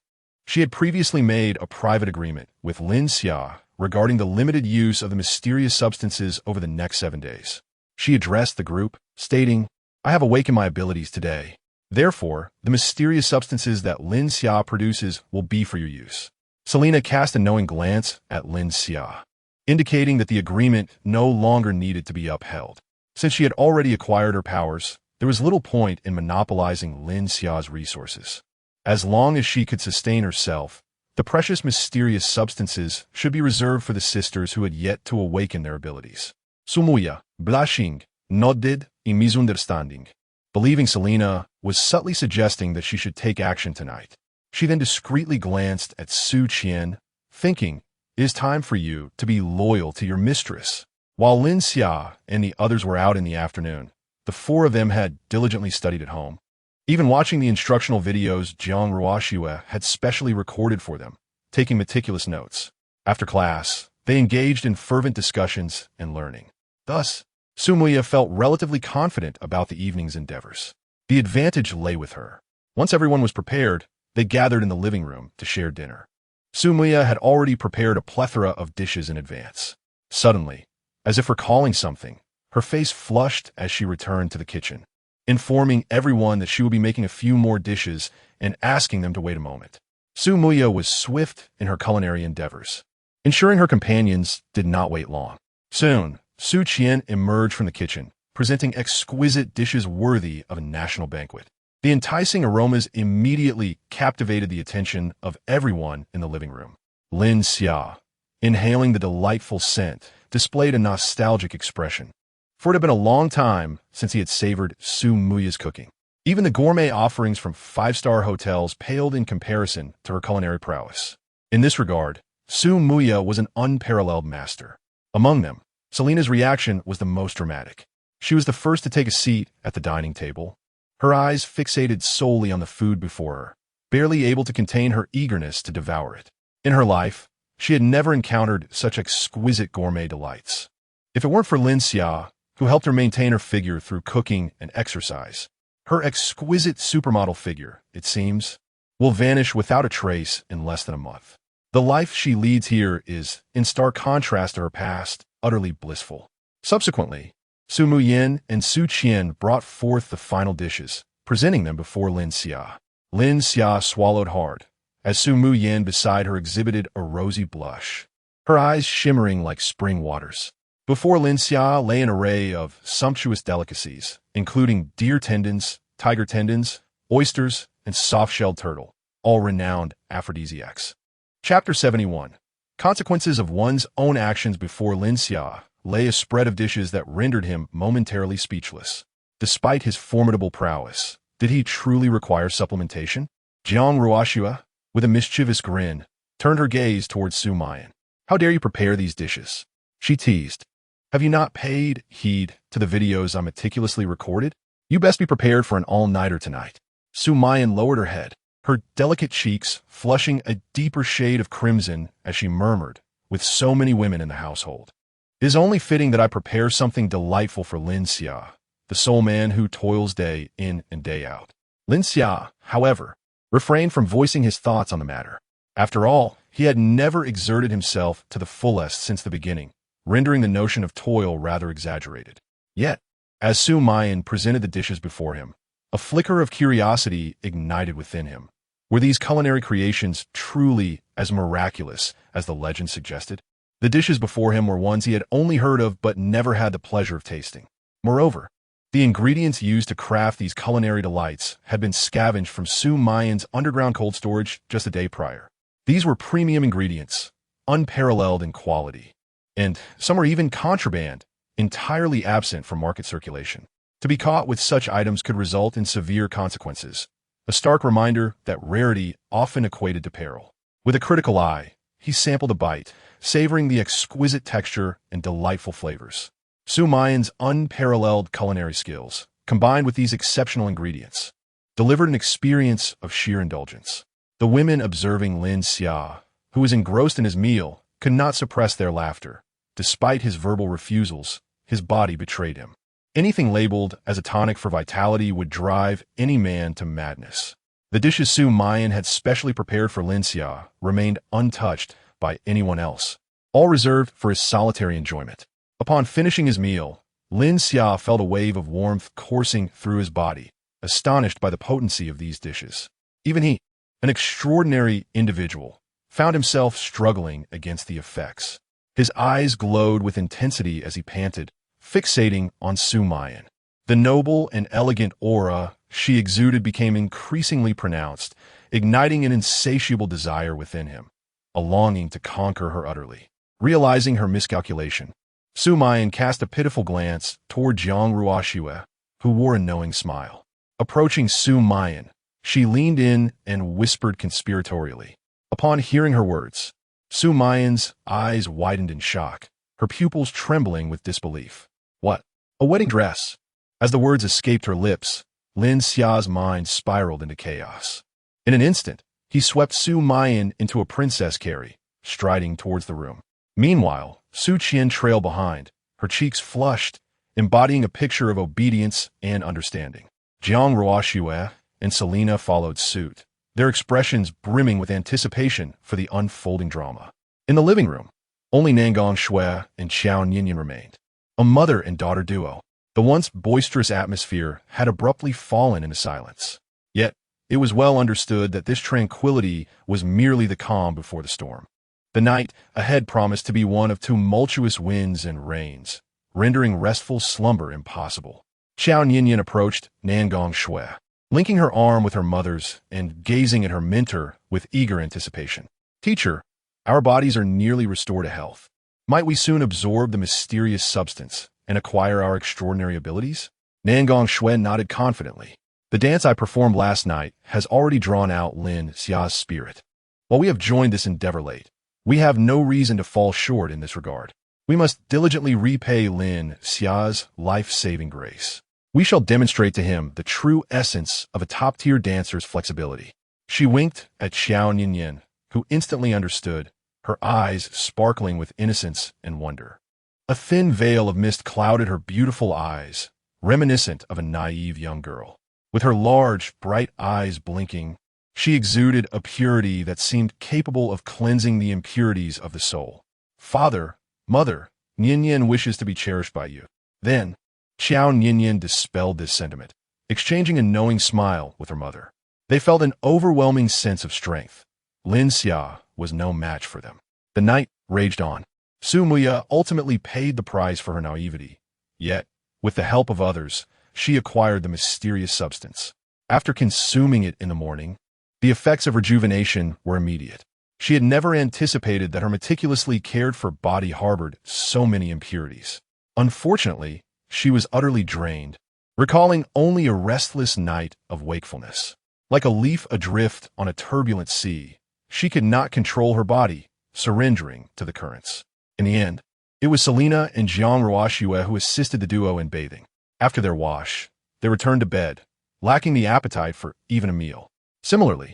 She had previously made a private agreement with Lin Xia regarding the limited use of the mysterious substances over the next 7 days. She addressed the group, stating, "I have awakened my abilities today. Therefore, the mysterious substances that Lin Xia produces will be for your use." Selena cast a knowing glance at Lin Xia, indicating that the agreement no longer needed to be upheld. Since she had already acquired her powers, there was little point in monopolizing Lin Xia's resources. As long as she could sustain herself, the precious mysterious substances should be reserved for the sisters who had yet to awaken their abilities. Su Muya, blushing, nodded in misunderstanding, believing Selena was subtly suggesting that she should take action tonight. She then discreetly glanced at Su Qian, thinking, "It is time for you to be loyal to your mistress." While Lin Xia and the others were out in the afternoon, the four of them had diligently studied at home. Even watching the instructional videos Jiang Ruoxue had specially recorded for them, taking meticulous notes. After class, they engaged in fervent discussions and learning. Thus, Su Muya felt relatively confident about the evening's endeavors. The advantage lay with her. Once everyone was prepared, they gathered in the living room to share dinner. Su Muya had already prepared a plethora of dishes in advance. Suddenly, as if recalling something, her face flushed as she returned to the kitchen, informing everyone that she would be making a few more dishes and asking them to wait a moment. Su Muya was swift in her culinary endeavors, ensuring her companions did not wait long. Soon, Su Qian emerged from the kitchen, presenting exquisite dishes worthy of a national banquet. The enticing aromas immediately captivated the attention of everyone in the living room. Lin Xia, inhaling the delightful scent, displayed a nostalgic expression, for it had been a long time since he had savored Su Muya's cooking. Even the gourmet offerings from five-star hotels paled in comparison to her culinary prowess. In this regard, Su Muya was an unparalleled master. Among them, Selena's reaction was the most dramatic. She was the first to take a seat at the dining table, her eyes fixated solely on the food before her, barely able to contain her eagerness to devour it. In her life, she had never encountered such exquisite gourmet delights. If it weren't for Lin Xia, who helped her maintain her figure through cooking and exercise, her exquisite supermodel figure, it seems, will vanish without a trace in less than a month. The life she leads here is, in stark contrast to her past, utterly blissful. Subsequently, Su Muyin and Su Qian brought forth the final dishes, presenting them before Lin Xia. Lin Xia swallowed hard, as Su Muyin beside her exhibited a rosy blush, her eyes shimmering like spring waters. Before Lin Xia lay an array of sumptuous delicacies, including deer tendons, tiger tendons, oysters, and soft-shelled turtle, all renowned aphrodisiacs. Chapter 71. Consequences of one's own actions. Before Lin Xia lay a spread of dishes that rendered him momentarily speechless. Despite his formidable prowess, did he truly require supplementation? Jiang Ruoxue, with a mischievous grin, turned her gaze towards Su Mayan. "How dare you prepare these dishes?" she teased. "Have you not paid heed to the videos I meticulously recorded? You best be prepared for an all-nighter tonight." Su Mayan lowered her head, her delicate cheeks flushing a deeper shade of crimson as she murmured, "With so many women in the household, it is only fitting that I prepare something delightful for Lin Xia, the sole man who toils day in and day out." Lin Xia, however, refrained from voicing his thoughts on the matter. After all, he had never exerted himself to the fullest since the beginning, rendering the notion of toil rather exaggerated. Yet, as Su Mayan presented the dishes before him, a flicker of curiosity ignited within him. Were these culinary creations truly as miraculous as the legend suggested? The dishes before him were ones he had only heard of but never had the pleasure of tasting. Moreover, the ingredients used to craft these culinary delights had been scavenged from Su Mayan's underground cold storage just a day prior. These were premium ingredients, unparalleled in quality, and some were even contraband, entirely absent from market circulation. To be caught with such items could result in severe consequences, a stark reminder that rarity often equated to peril. With a critical eye, he sampled a bite, savoring the exquisite texture and delightful flavors. Su Mayan's unparalleled culinary skills, combined with these exceptional ingredients, delivered an experience of sheer indulgence. The women observing Lin Xia, who was engrossed in his meal, could not suppress their laughter. Despite his verbal refusals, his body betrayed him. Anything labeled as a tonic for vitality would drive any man to madness. The dishes Su Mayan had specially prepared for Lin Xia remained untouched by anyone else, all reserved for his solitary enjoyment. Upon finishing his meal, Lin Xia felt a wave of warmth coursing through his body, astonished by the potency of these dishes. Even he, an extraordinary individual, found himself struggling against the effects. His eyes glowed with intensity as he panted, fixating on Su Mayan. The noble and elegant aura she exuded became increasingly pronounced, igniting an insatiable desire within him, a longing to conquer her utterly. Realizing her miscalculation, Su Mayan cast a pitiful glance toward Jiang Ruoxue, who wore a knowing smile. Approaching Su Mayan, she leaned in and whispered conspiratorially. Upon hearing her words, Su Mayan's eyes widened in shock, her pupils trembling with disbelief. What? A wedding dress? As the words escaped her lips, Lin Xia's mind spiraled into chaos. In an instant, he swept Su Mayan into a princess carry, striding towards the room. Meanwhile, Su Qian trailed behind, her cheeks flushed, embodying a picture of obedience and understanding. Jiang Ruoxue and Selena followed suit, their expressions brimming with anticipation for the unfolding drama. In the living room, only Nangang Shui and Qiao Ninian remained, a mother and daughter duo. The once boisterous atmosphere had abruptly fallen into silence. Yet, it was well understood that this tranquility was merely the calm before the storm. The night ahead promised to be one of tumultuous winds and rains, rendering restful slumber impossible. Qiao Ninian approached Nangang Shui, linking her arm with her mother's and gazing at her mentor with eager anticipation. Teacher, our bodies are nearly restored to health. Might we soon absorb the mysterious substance and acquire our extraordinary abilities? Nangang Shui nodded confidently. The dance I performed last night has already drawn out Lin Xia's spirit. While we have joined this endeavor late, we have no reason to fall short in this regard. We must diligently repay Lin Xia's life-saving grace. We shall demonstrate to him the true essence of a top-tier dancer's flexibility. She winked at Qiao Ninian, who instantly understood, her eyes sparkling with innocence and wonder. A thin veil of mist clouded her beautiful eyes, reminiscent of a naive young girl. With her large, bright eyes blinking, she exuded a purity that seemed capable of cleansing the impurities of the soul. Father, mother, Ninian wishes to be cherished by you. Then, Qiao Ninian dispelled this sentiment, exchanging a knowing smile with her mother. They felt an overwhelming sense of strength. Lin Xia was no match for them. The night raged on. Su Muya ultimately paid the price for her naivety. Yet, with the help of others, she acquired the mysterious substance. After consuming it in the morning, the effects of rejuvenation were immediate. She had never anticipated that her meticulously cared-for body harbored so many impurities. Unfortunately, she was utterly drained, recalling only a restless night of wakefulness. Like a leaf adrift on a turbulent sea, she could not control her body, surrendering to the currents. In the end, it was Selena and Jiang Ruoxue who assisted the duo in bathing. After their wash, they returned to bed, lacking the appetite for even a meal. Similarly,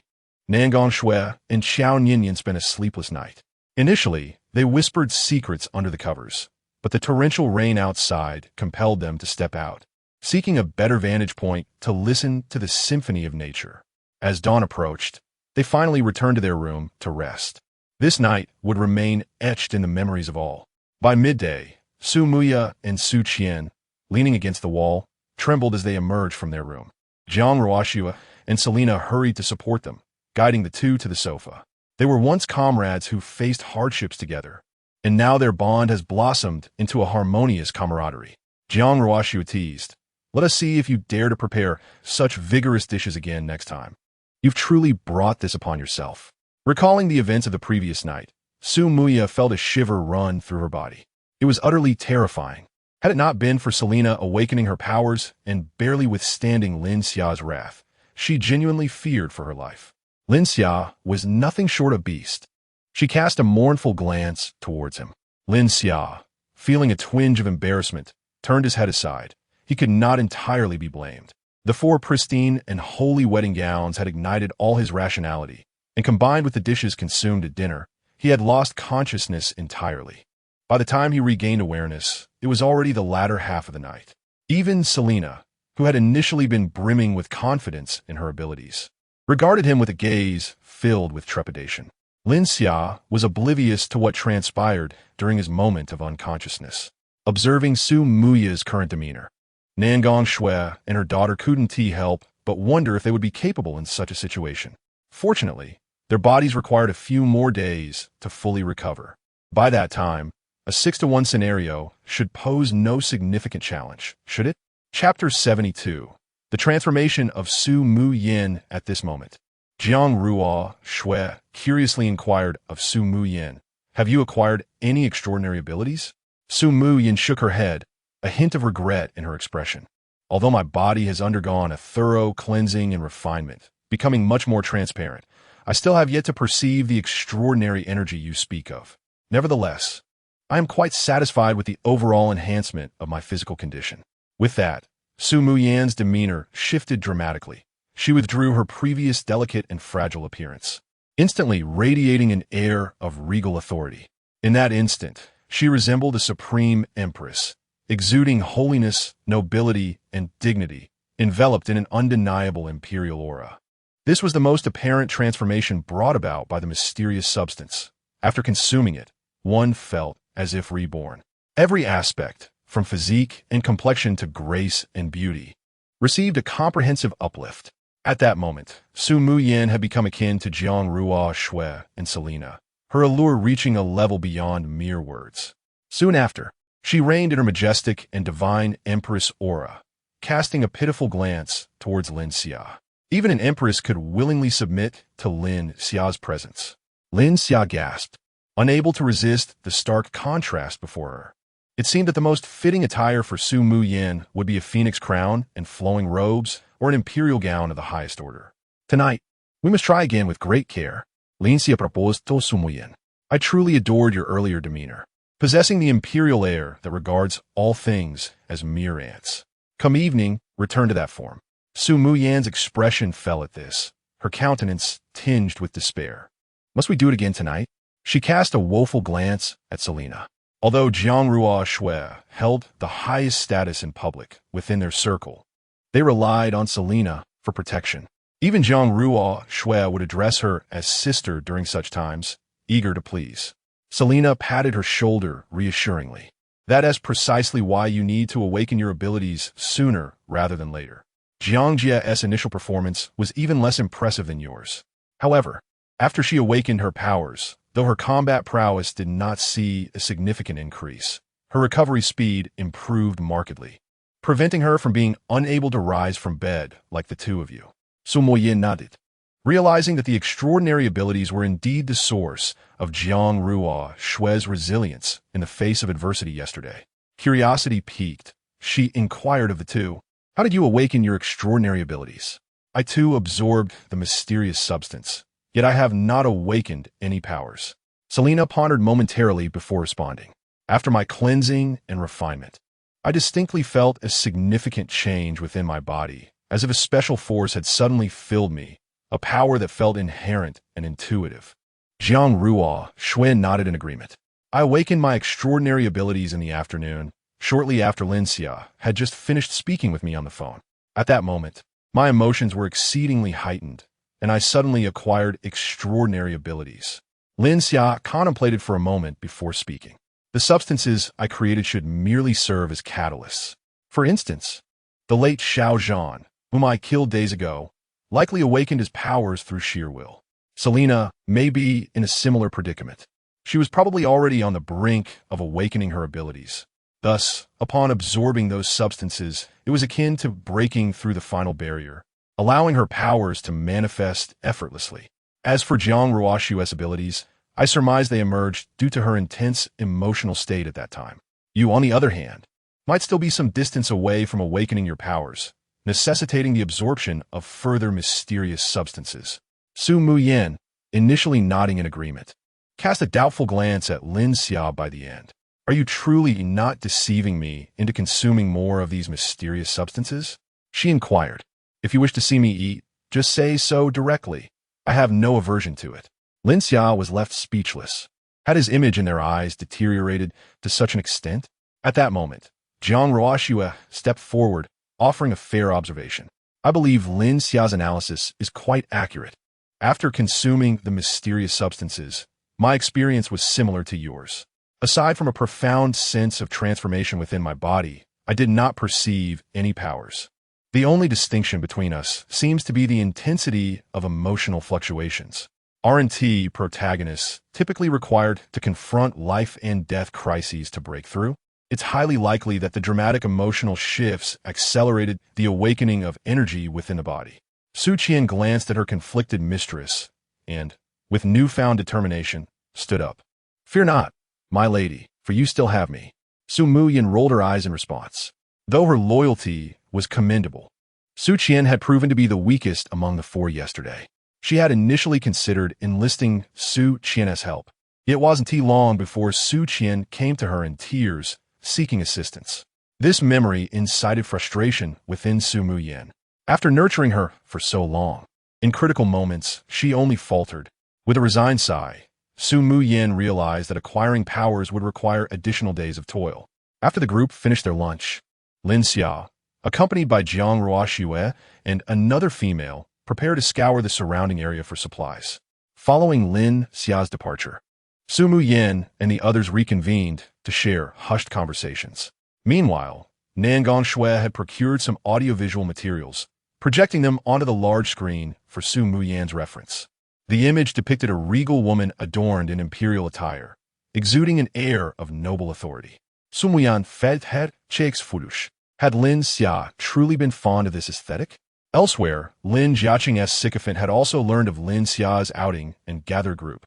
Nangang Shui and Qiao Ninian spent a sleepless night. Initially, they whispered secrets under the covers, but the torrential rain outside compelled them to step out, seeking a better vantage point to listen to the symphony of nature. As dawn approached, they finally returned to their room to rest. This night would remain etched in the memories of all. By midday, Su Muya and Su Qian, leaning against the wall, trembled as they emerged from their room. Jiang Ruoxue and Selena hurried to support them, guiding the two to the sofa. They were once comrades who faced hardships together, and now their bond has blossomed into a harmonious camaraderie. Jiang Ruoxue teased, "Let us see if you dare to prepare such vigorous dishes again next time. You've truly brought this upon yourself." Recalling the events of the previous night, Su Muya felt a shiver run through her body. It was utterly terrifying. Had it not been for Selena awakening her powers and barely withstanding Lin Xia's wrath, she genuinely feared for her life. Lin Xia was nothing short of beast. She cast a mournful glance towards him. Lin Xia, feeling a twinge of embarrassment, turned his head aside. He could not entirely be blamed. The 4 pristine and holy wedding gowns had ignited all his rationality, and combined with the dishes consumed at dinner, He had lost consciousness entirely. By the time he regained awareness, it was already the latter half of the night. Even Selena, who had initially been brimming with confidence in her abilities, regarded him with a gaze filled with trepidation. Lin Xia was oblivious to what transpired during his moment of unconsciousness. Observing Su Muya's current demeanor, Nangong Shui and her daughter couldn't help but wonder if they would be capable in such a situation. Fortunately, their bodies required a few more days to fully recover. By that time, a 6-to-1 scenario should pose no significant challenge, should it? Chapter 72. The transformation of Su Mu Yin at this moment. Jiang Ruo Shui curiously inquired of Su Mu Yin, "Have you acquired any extraordinary abilities?" Su Mu Yin shook her head, a hint of regret in her expression. "Although my body has undergone a thorough cleansing and refinement, becoming much more transparent, I still have yet to perceive the extraordinary energy you speak of. Nevertheless, I am quite satisfied with the overall enhancement of my physical condition." With that, Su Muyan's demeanor shifted dramatically. She withdrew her previous delicate and fragile appearance, instantly radiating an air of regal authority. In that instant, she resembled a supreme empress, exuding holiness, nobility, and dignity, enveloped in an undeniable imperial aura. This was the most apparent transformation brought about by the mysterious substance. After consuming it, one felt as if reborn. Every aspect, from physique and complexion to grace and beauty, received a comprehensive uplift. At that moment, Su Muyan had become akin to Jiang Ruo Shui and Selena, her allure reaching a level beyond mere words. Soon after, she reigned in her majestic and divine empress aura, casting a pitiful glance towards Lin Xia. Even an empress could willingly submit to Lin Xia's presence. Lin Xia gasped, unable to resist the stark contrast before her. It seemed that the most fitting attire for Su Muyan would be a phoenix crown and flowing robes, or an imperial gown of the highest order. "Tonight, we must try again with great care," Lin Xia proposed to Su Muyan. "I truly adored your earlier demeanor, possessing the imperial air that regards all things as mere ants. Come evening, return to that form." Su Muyan's expression fell at this, her countenance tinged with despair. "Must we do it again tonight?" She cast a woeful glance at Selena. Although Jiang Ruo Shui held the highest status in public within their circle, they relied on Selena for protection. Even Jiang Ruo Shui would address her as sister during such times, eager to please. Selena patted her shoulder reassuringly. "That is precisely why you need to awaken your abilities sooner rather than later. Jiang Jia's initial performance was even less impressive than yours. However, after she awakened her powers, though her combat prowess did not see a significant increase, her recovery speed improved markedly, preventing her from being unable to rise from bed like the two of you." Su Muyan nodded, realizing that the extraordinary abilities were indeed the source of Jiang Ruo Shui's resilience in the face of adversity yesterday. Curiosity piqued, she inquired of the two, "How did you awaken your extraordinary abilities?" "I too absorbed the mysterious substance, yet I have not awakened any powers." Selena pondered momentarily before responding. "After my cleansing and refinement, I distinctly felt a significant change within my body, as if a special force had suddenly filled me, a power that felt inherent and intuitive." Jiang Ruo Shui nodded in agreement. "I awakened my extraordinary abilities in the afternoon, shortly after Lin Xia had just finished speaking with me on the phone. At that moment, my emotions were exceedingly heightened, and I suddenly acquired extraordinary abilities." Lin Xia contemplated for a moment before speaking. "The substances I created should merely serve as catalysts. For instance, the late Xiao Zhan, whom I killed days ago, likely awakened his powers through sheer will. Selena may be in a similar predicament. She was probably already on the brink of awakening her abilities. Thus, upon absorbing those substances, it was akin to breaking through the final barrier, allowing her powers to manifest effortlessly. As for Jiang Ruo Shui's abilities, I surmise they emerged due to her intense emotional state at that time. You, on the other hand, might still be some distance away from awakening your powers, necessitating the absorption of further mysterious substances." Su Muyan, initially nodding in agreement, cast a doubtful glance at Lin Xia by the end. "Are you truly not deceiving me into consuming more of these mysterious substances?" she inquired. "If you wish to see me eat, just say so directly. I have no aversion to it." Lin Xia was left speechless. Had his image in their eyes deteriorated to such an extent? At that moment, Jiang Ruoxue stepped forward, offering a fair observation. I believe Lin Xia's analysis is quite accurate. After consuming the mysterious substances, my experience was similar to yours. Aside from a profound sense of transformation within my body, I did not perceive any powers. The only distinction between us seems to be the intensity of emotional fluctuations. R&T protagonists typically required to confront life and death crises to break through. It's highly likely that the dramatic emotional shifts accelerated the awakening of energy within the body. Su Qian glanced at her conflicted mistress and, with newfound determination, stood up. "Fear not, my lady, for you still have me." Su Muyin rolled her eyes in response. Though her loyalty was commendable, Su Qian had proven to be the weakest among the four yesterday. She had initially considered enlisting Su Qian's help. It wasn't too long before Su Qian came to her in tears, seeking assistance. This memory incited frustration within Su Muyin. After nurturing her for so long, in critical moments, she only faltered. With a resigned sigh, Su Muyin realized that acquiring powers would require additional days of toil. After the group finished their lunch, Lin Xia, accompanied by Jiang Ruoxue and another female, prepared to scour the surrounding area for supplies. Following Lin Xia's departure, Su Muyin and the others reconvened to share hushed conversations. Meanwhile, Nangon Shui had procured some audiovisual materials, projecting them onto the large screen for Su Muyin's reference. The image depicted a regal woman adorned in imperial attire, exuding an air of noble authority. Su Muyin felt had Chakes Fudush. Had Lin Xia truly been fond of this aesthetic? Elsewhere, Lin Jiaqing's sycophant had also learned of Lin Xia's outing and gathered group,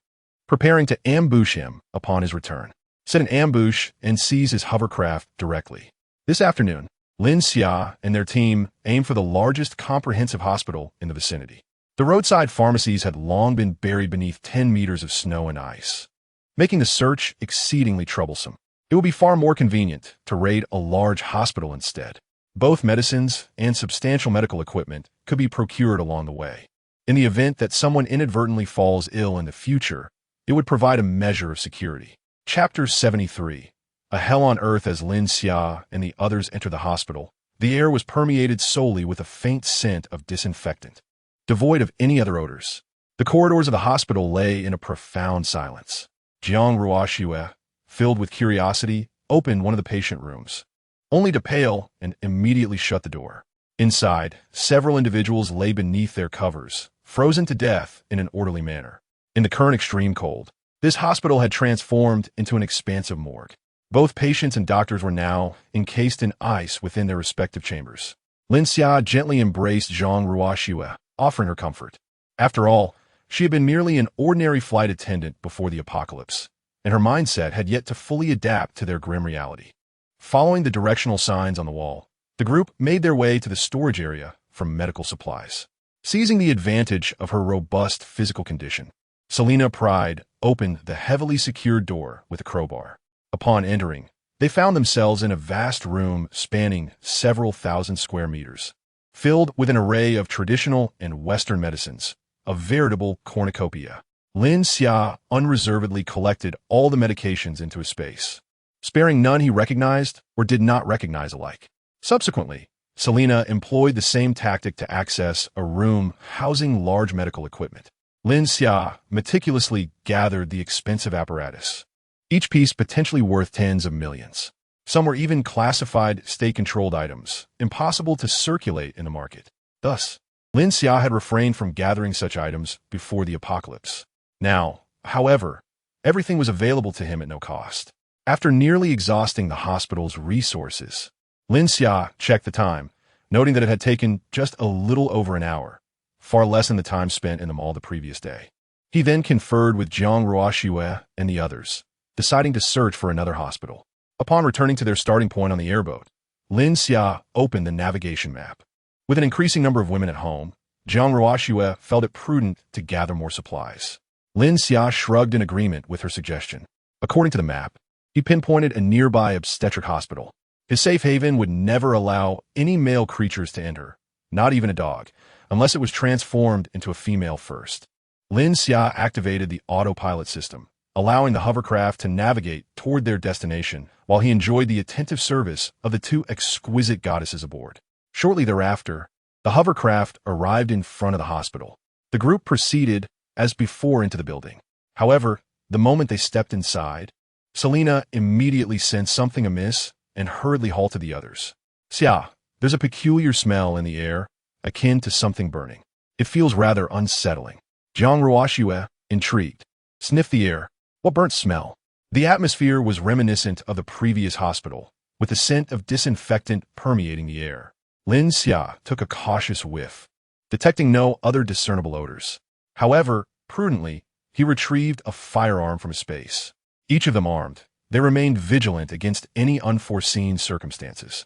preparing to ambush him upon his return. Set an ambush and seize his hovercraft directly. This afternoon, Lin Xia and their team aimed for the largest comprehensive hospital in the vicinity. The roadside pharmacies had long been buried beneath 10 meters of snow and ice, making the search exceedingly troublesome. It would be far more convenient to raid a large hospital instead. Both medicines and substantial medical equipment could be procured along the way. In the event that someone inadvertently falls ill in the future, it would provide a measure of security. Chapter 73. A Hell on Earth. As Lin Xia and the others entered the hospital, the air was permeated solely with a faint scent of disinfectant, devoid of any other odors. The corridors of the hospital lay in a profound silence. Jiang Ruoxue, filled with curiosity, opened one of the patient rooms, only to pale and immediately shut the door. Inside, several individuals lay beneath their covers, frozen to death in an orderly manner. In the current extreme cold, this hospital had transformed into an expansive morgue. Both patients and doctors were now encased in ice within their respective chambers. Lin Xia gently embraced Jiang Ruoxue, offering her comfort. After all, she had been merely an ordinary flight attendant before the apocalypse, and her mindset had yet to fully adapt to their grim reality. Following the directional signs on the wall, the group made their way to the storage area for medical supplies. Seizing the advantage of her robust physical condition, Selena Pride opened the heavily secured door with a crowbar. Upon entering, they found themselves in a vast room spanning several thousand square meters, filled with an array of traditional and Western medicines, a veritable cornucopia. Lin Xia unreservedly collected all the medications into a space, sparing none he recognized or did not recognize alike. Subsequently, Selena employed the same tactic to access a room housing large medical equipment. Lin Xia meticulously gathered the expensive apparatus, each piece potentially worth tens of millions. Some were even classified state-controlled items, impossible to circulate in the market. Thus, Lin Xia had refrained from gathering such items before the apocalypse. Now, however, everything was available to him at no cost. After nearly exhausting the hospital's resources, Lin Xia checked the time, noting that it had taken just a little over an hour, far less than the time spent in the mall the previous day. He then conferred with Jiang Ruoxue and the others, deciding to search for another hospital. Upon returning to their starting point on the airboat, Lin Xia opened the navigation map. With an increasing number of women at home, Jiang Ruoxue felt it prudent to gather more supplies. Lin Xia shrugged in agreement with her suggestion. According to the map, he pinpointed a nearby obstetric hospital. His safe haven would never allow any male creatures to enter, not even a dog, unless it was transformed into a female first. Lin Xia activated the autopilot system, allowing the hovercraft to navigate toward their destination while he enjoyed the attentive service of the two exquisite goddesses aboard. Shortly thereafter, the hovercraft arrived in front of the hospital. The group proceeded as before into the building. However, the moment they stepped inside, Selena immediately sensed something amiss and hurriedly halted the others. "Xia, there's a peculiar smell in the air, akin to something burning. It feels rather unsettling." Jiang Ruoxue, intrigued, sniffed the air. What burnt smell? The atmosphere was reminiscent of the previous hospital, with the scent of disinfectant permeating the air. Lin Xia took a cautious whiff, detecting no other discernible odors. However, prudently, he retrieved a firearm from his space. Each of them armed, they remained vigilant against any unforeseen circumstances.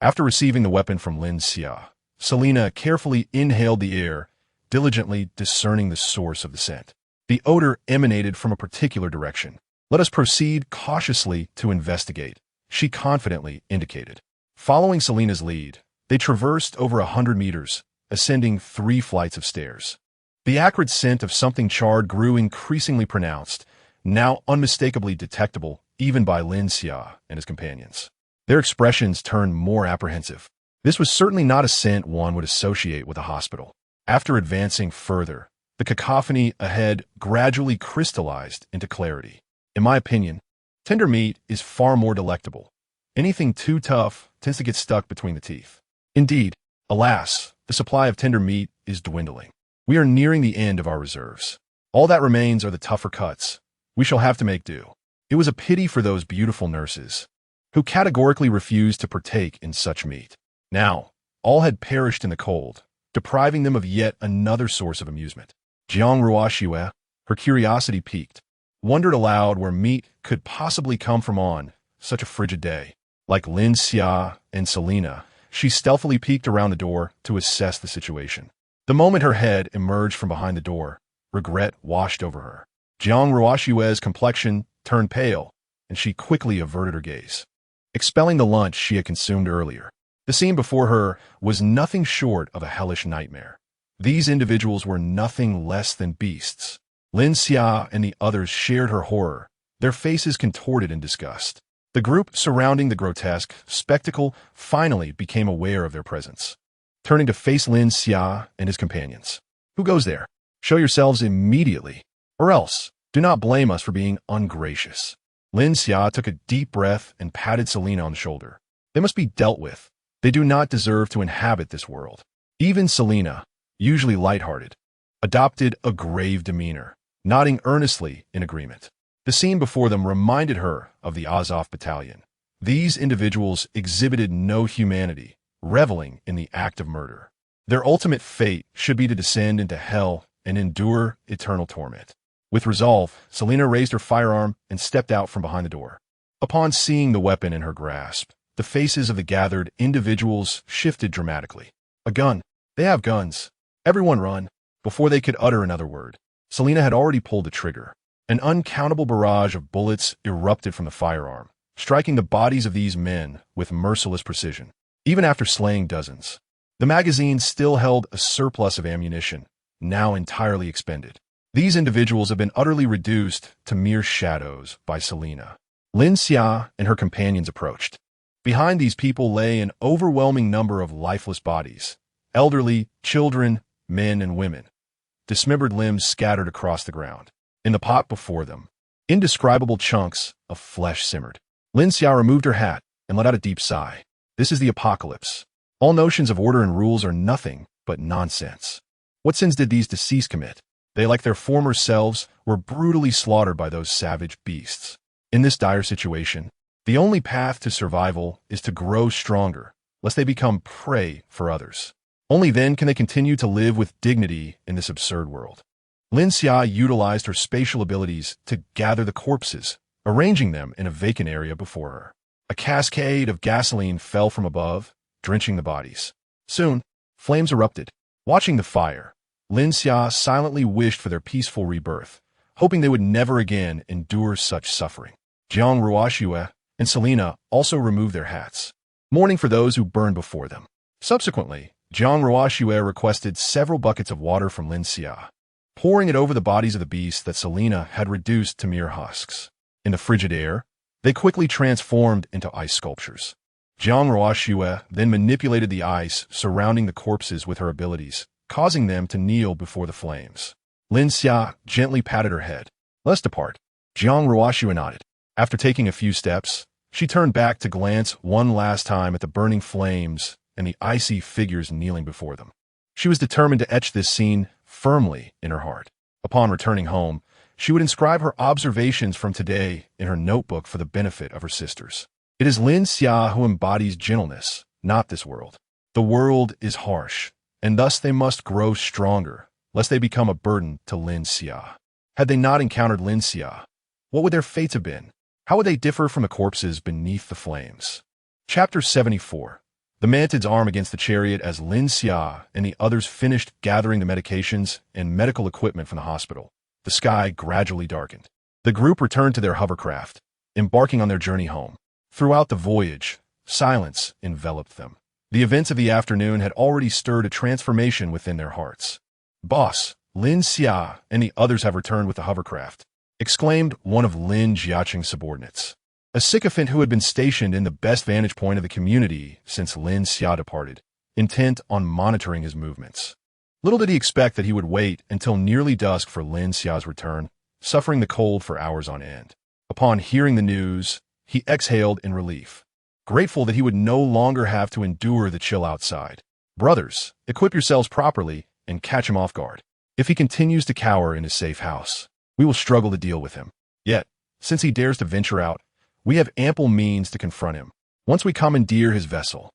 After receiving the weapon from Lin Xia, Selena carefully inhaled the air, diligently discerning the source of the scent. The odor emanated from a particular direction. "Let us proceed cautiously to investigate," she confidently indicated. Following Selena's lead, they traversed over 100 meters, ascending 3 flights of stairs. The acrid scent of something charred grew increasingly pronounced, now unmistakably detectable even by Lin Xia and his companions. Their expressions turned more apprehensive. This was certainly not a scent one would associate with a hospital. After advancing further, the cacophony ahead gradually crystallized into clarity. "In my opinion, tender meat is far more delectable. Anything too tough tends to get stuck between the teeth. Indeed, alas, the supply of tender meat is dwindling. We are nearing the end of our reserves. All that remains are the tougher cuts. We shall have to make do." It was a pity for those beautiful nurses, who categorically refused to partake in such meat. Now, all had perished in the cold, depriving them of yet another source of amusement. Jiang Ruoxue, her curiosity piqued, wondered aloud where meat could possibly come from on such a frigid day. Like Lin Xia and Selena, she stealthily peeked around the door to assess the situation. The moment her head emerged from behind the door, regret washed over her. Jiang Ruoxue's complexion turned pale, and she quickly averted her gaze, expelling the lunch she had consumed earlier. The scene before her was nothing short of a hellish nightmare. These individuals were nothing less than beasts. Lin Xia and the others shared her horror, their faces contorted in disgust. The group surrounding the grotesque spectacle finally became aware of their presence. Turning to face Lin Xia and his companions. "Who goes there? Show yourselves immediately, or else do not blame us for being ungracious." Lin Xia took a deep breath and patted Selena on the shoulder. "They must be dealt with. They do not deserve to inhabit this world." Even Selena, usually lighthearted, adopted a grave demeanor, nodding earnestly in agreement. The scene before them reminded her of the Azov battalion. These individuals exhibited no humanity, reveling in the act of murder. Their ultimate fate should be to descend into hell and endure eternal torment. With resolve, Selena raised her firearm and stepped out from behind the door. Upon seeing the weapon in her grasp, the faces of the gathered individuals shifted dramatically. "A gun! They have guns! Everyone run!" Before they could utter another word, Selena had already pulled the trigger. An uncountable barrage of bullets erupted from the firearm, striking the bodies of these men with merciless precision. Even after slaying dozens, the magazine still held a surplus of ammunition, now entirely expended. These individuals have been utterly reduced to mere shadows by Selena. Lin Xia and her companions approached. Behind these people lay an overwhelming number of lifeless bodies, elderly, children, men, and women, dismembered limbs scattered across the ground. In the pot before them, indescribable chunks of flesh simmered. Lin Xia removed her hat and let out a deep sigh. This is the apocalypse. All notions of order and rules are nothing but nonsense. What sins did these deceased commit? They, like their former selves, were brutally slaughtered by those savage beasts. In this dire situation, the only path to survival is to grow stronger, lest they become prey for others. Only then can they continue to live with dignity in this absurd world. Lin Xia utilized her spatial abilities to gather the corpses, arranging them in a vacant area before her. A cascade of gasoline fell from above, drenching the bodies. Soon, flames erupted. Watching the fire, Lin Xia silently wished for their peaceful rebirth, hoping they would never again endure such suffering. Jiang Ruoxue and Selena also removed their hats, mourning for those who burned before them. Subsequently, Jiang Ruoxue requested several buckets of water from Lin Xia. pouring it over the bodies of the beasts that Selena had reduced to mere husks. In the frigid air, they quickly transformed into ice sculptures. Jiang Ruoxue then manipulated the ice surrounding the corpses with her abilities, causing them to kneel before the flames. Lin Xia gently patted her head. "Let's depart." Jiang Ruoxue nodded. After taking a few steps, she turned back to glance one last time at the burning flames and the icy figures kneeling before them. She was determined to etch this scene firmly in her heart. Upon returning home, she would inscribe her observations from today in her notebook for the benefit of her sisters. It is Lin Xia who embodies gentleness, not this world. The world is harsh, and thus they must grow stronger, lest they become a burden to Lin Xia. Had they not encountered Lin Xia, what would their fates have been? How would they differ from the corpses beneath the flames? Chapter 74. The Mantid's arm against the chariot as Lin Xia and the others finished gathering the medications and medical equipment from the hospital. The sky gradually darkened. The group returned to their hovercraft, embarking on their journey home. Throughout the voyage, silence enveloped them. The events of the afternoon had already stirred a transformation within their hearts. "Boss, Lin Xia and the others have returned with the hovercraft," exclaimed one of Lin Jiaqing's subordinates, a sycophant who had been stationed in the best vantage point of the community since Lin Xia departed, intent on monitoring his movements. Little did he expect that he would wait until nearly dusk for Lin Xia's return, suffering the cold for hours on end. Upon hearing the news, he exhaled in relief, grateful that he would no longer have to endure the chill outside. "Brothers, equip yourselves properly and catch him off guard. If he continues to cower in his safe house, we will struggle to deal with him. Yet, since he dares to venture out, we have ample means to confront him. Once we commandeer his vessel,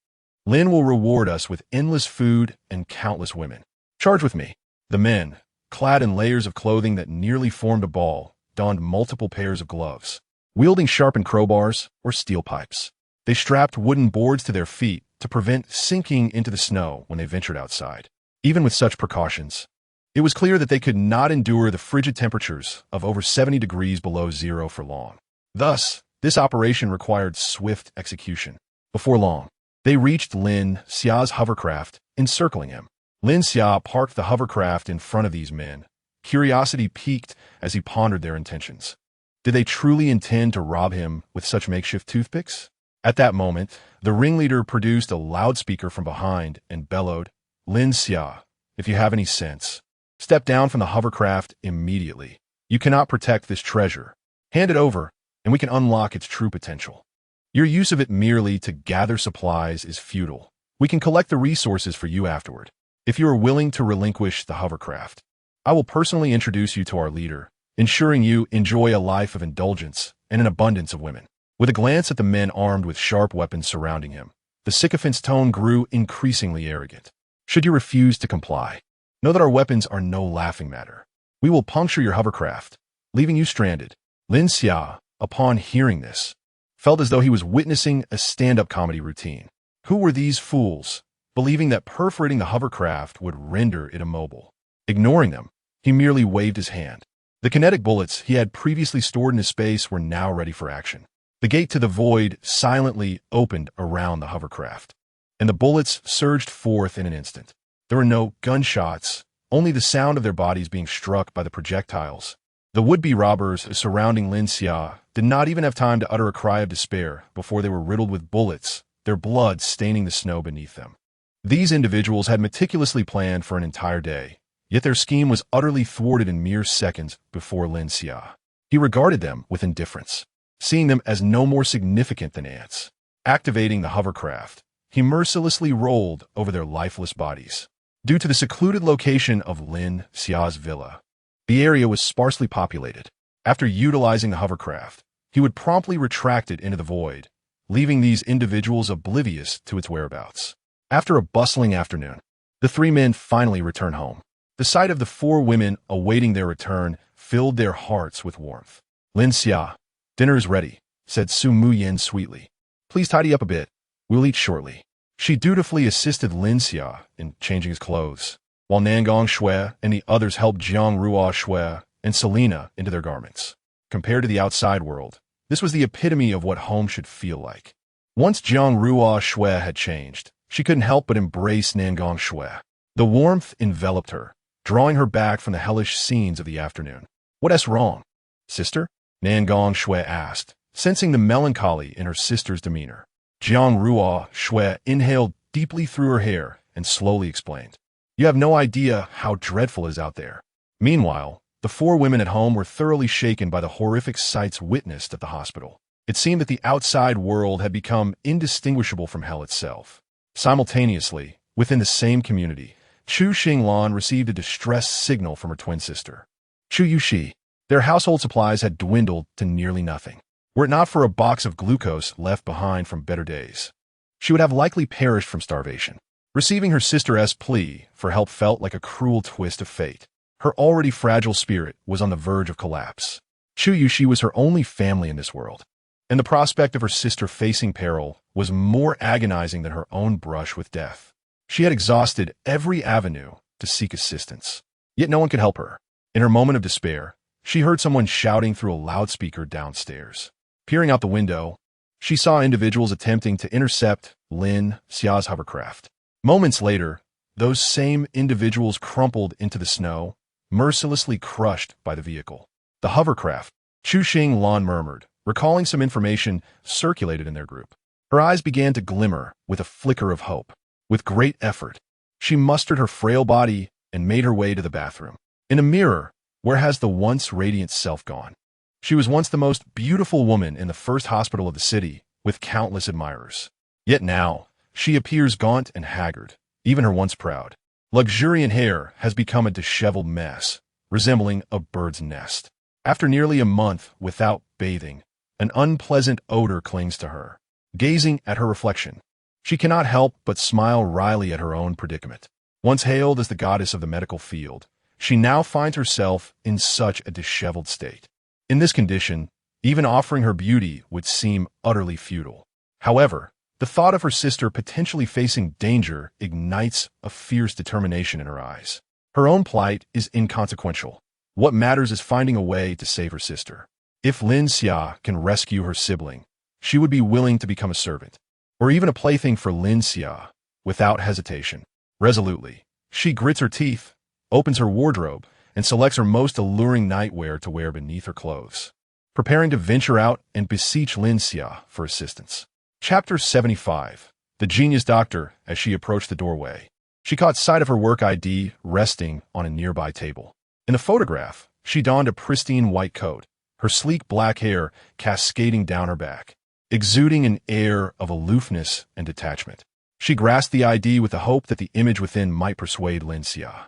Lin will reward us with endless food and countless women. Charge with me." The men, clad in layers of clothing that nearly formed a ball, donned multiple pairs of gloves, wielding sharpened crowbars or steel pipes. They strapped wooden boards to their feet to prevent sinking into the snow when they ventured outside. Even with such precautions, it was clear that they could not endure the frigid temperatures of over 70 degrees below zero for long. Thus, this operation required swift execution. Before long, they reached Lin Xia's hovercraft, encircling him. Lin Xia parked the hovercraft in front of these men. Curiosity piqued as he pondered their intentions. Did they truly intend to rob him with such makeshift toothpicks? At that moment, the ringleader produced a loudspeaker from behind and bellowed, "Lin Xia, if you have any sense, step down from the hovercraft immediately. You cannot protect this treasure. Hand it over, and we can unlock its true potential. Your use of it merely to gather supplies is futile. We can collect the resources for you afterward. If you are willing to relinquish the hovercraft, I will personally introduce you to our leader, ensuring you enjoy a life of indulgence and an abundance of women." With a glance at the men armed with sharp weapons surrounding him, the sycophant's tone grew increasingly arrogant. "Should you refuse to comply, know that our weapons are no laughing matter. We will puncture your hovercraft, leaving you stranded." Lin Xia, upon hearing this, felt as though he was witnessing a stand-up comedy routine. Who were these fools, believing that perforating the hovercraft would render it immobile? Ignoring them, he merely waved his hand. The kinetic bullets he had previously stored in his space were now ready for action. The gate to the void silently opened around the hovercraft, and the bullets surged forth in an instant. There were no gunshots, only the sound of their bodies being struck by the projectiles. The would-be robbers surrounding Lin Xia did not even have time to utter a cry of despair before they were riddled with bullets, their blood staining the snow beneath them. These individuals had meticulously planned for an entire day, yet their scheme was utterly thwarted in mere seconds before Lin Xia. He regarded them with indifference, seeing them as no more significant than ants. Activating the hovercraft, he mercilessly rolled over their lifeless bodies. Due to the secluded location of Lin Xia's villa, the area was sparsely populated. After utilizing the hovercraft, he would promptly retract it into the void, leaving these individuals oblivious to its whereabouts. After a bustling afternoon, the three men finally returned home. The sight of the four women awaiting their return filled their hearts with warmth. "Lin Xia, dinner is ready," said Su Muyin sweetly. "Please tidy up a bit. We'll eat shortly." She dutifully assisted Lin Xia in changing his clothes, while Nangong Shui and the others helped Jiang Ruoxue and Selena into their garments. Compared to the outside world, this was the epitome of what home should feel like. Once Jiang Ruoxue had changed, she couldn't help but embrace Nangong Shui. The warmth enveloped her, drawing her back from the hellish scenes of the afternoon. "What's wrong, sister?" Nangong Shui asked, sensing the melancholy in her sister's demeanor. Jiang Ruo Shui inhaled deeply through her hair and slowly explained. "You have no idea how dreadful it is out there." Meanwhile, the four women at home were thoroughly shaken by the horrific sights witnessed at the hospital. It seemed that the outside world had become indistinguishable from hell itself. Simultaneously, within the same community, Chu Xinglan received a distress signal from her twin sister. Chu Yushi. Their household supplies had dwindled to nearly nothing. Were it not for a box of glucose left behind from better days, she would have likely perished from starvation. Receiving her sister's plea for help felt like a cruel twist of fate. Her already fragile spirit was on the verge of collapse. Chu Yushi was her only family in this world, and the prospect of her sister facing peril was more agonizing than her own brush with death. She had exhausted every avenue to seek assistance, yet no one could help her. In her moment of despair, she heard someone shouting through a loudspeaker downstairs. Peering out the window, she saw individuals attempting to intercept Lin Xia's hovercraft. Moments later, those same individuals crumpled into the snow, mercilessly crushed by the vehicle. "The hovercraft," Chu Xinglan murmured, recalling some information circulated in their group. Her eyes began to glimmer with a flicker of hope. With great effort, she mustered her frail body and made her way to the bathroom. In a mirror, where has the once radiant self gone? She was once the most beautiful woman in the first hospital of the city, with countless admirers. Yet now, she appears gaunt and haggard. Even her once proud, luxuriant hair has become a disheveled mess, resembling a bird's nest. After nearly a month without bathing, an unpleasant odor clings to her. Gazing at her reflection, she cannot help but smile wryly at her own predicament. Once hailed as the goddess of the medical field, she now finds herself in such a disheveled state. In this condition, even offering her beauty would seem utterly futile. However, the thought of her sister potentially facing danger ignites a fierce determination in her eyes. Her own plight is inconsequential. What matters is finding a way to save her sister. If Lin Xia can rescue her sibling, she would be willing to become a servant, or even a plaything for Lin Xia, without hesitation. Resolutely, she grits her teeth, opens her wardrobe, and selects her most alluring nightwear to wear beneath her clothes, preparing to venture out and beseech Lin Xia for assistance. Chapter 75. The Genius Doctor. As she approached the doorway, she caught sight of her work ID resting on a nearby table. In the photograph, she donned a pristine white coat, her sleek black hair cascading down her back, exuding an air of aloofness and detachment. She grasped the ID with the hope that the image within might persuade Lin Xia.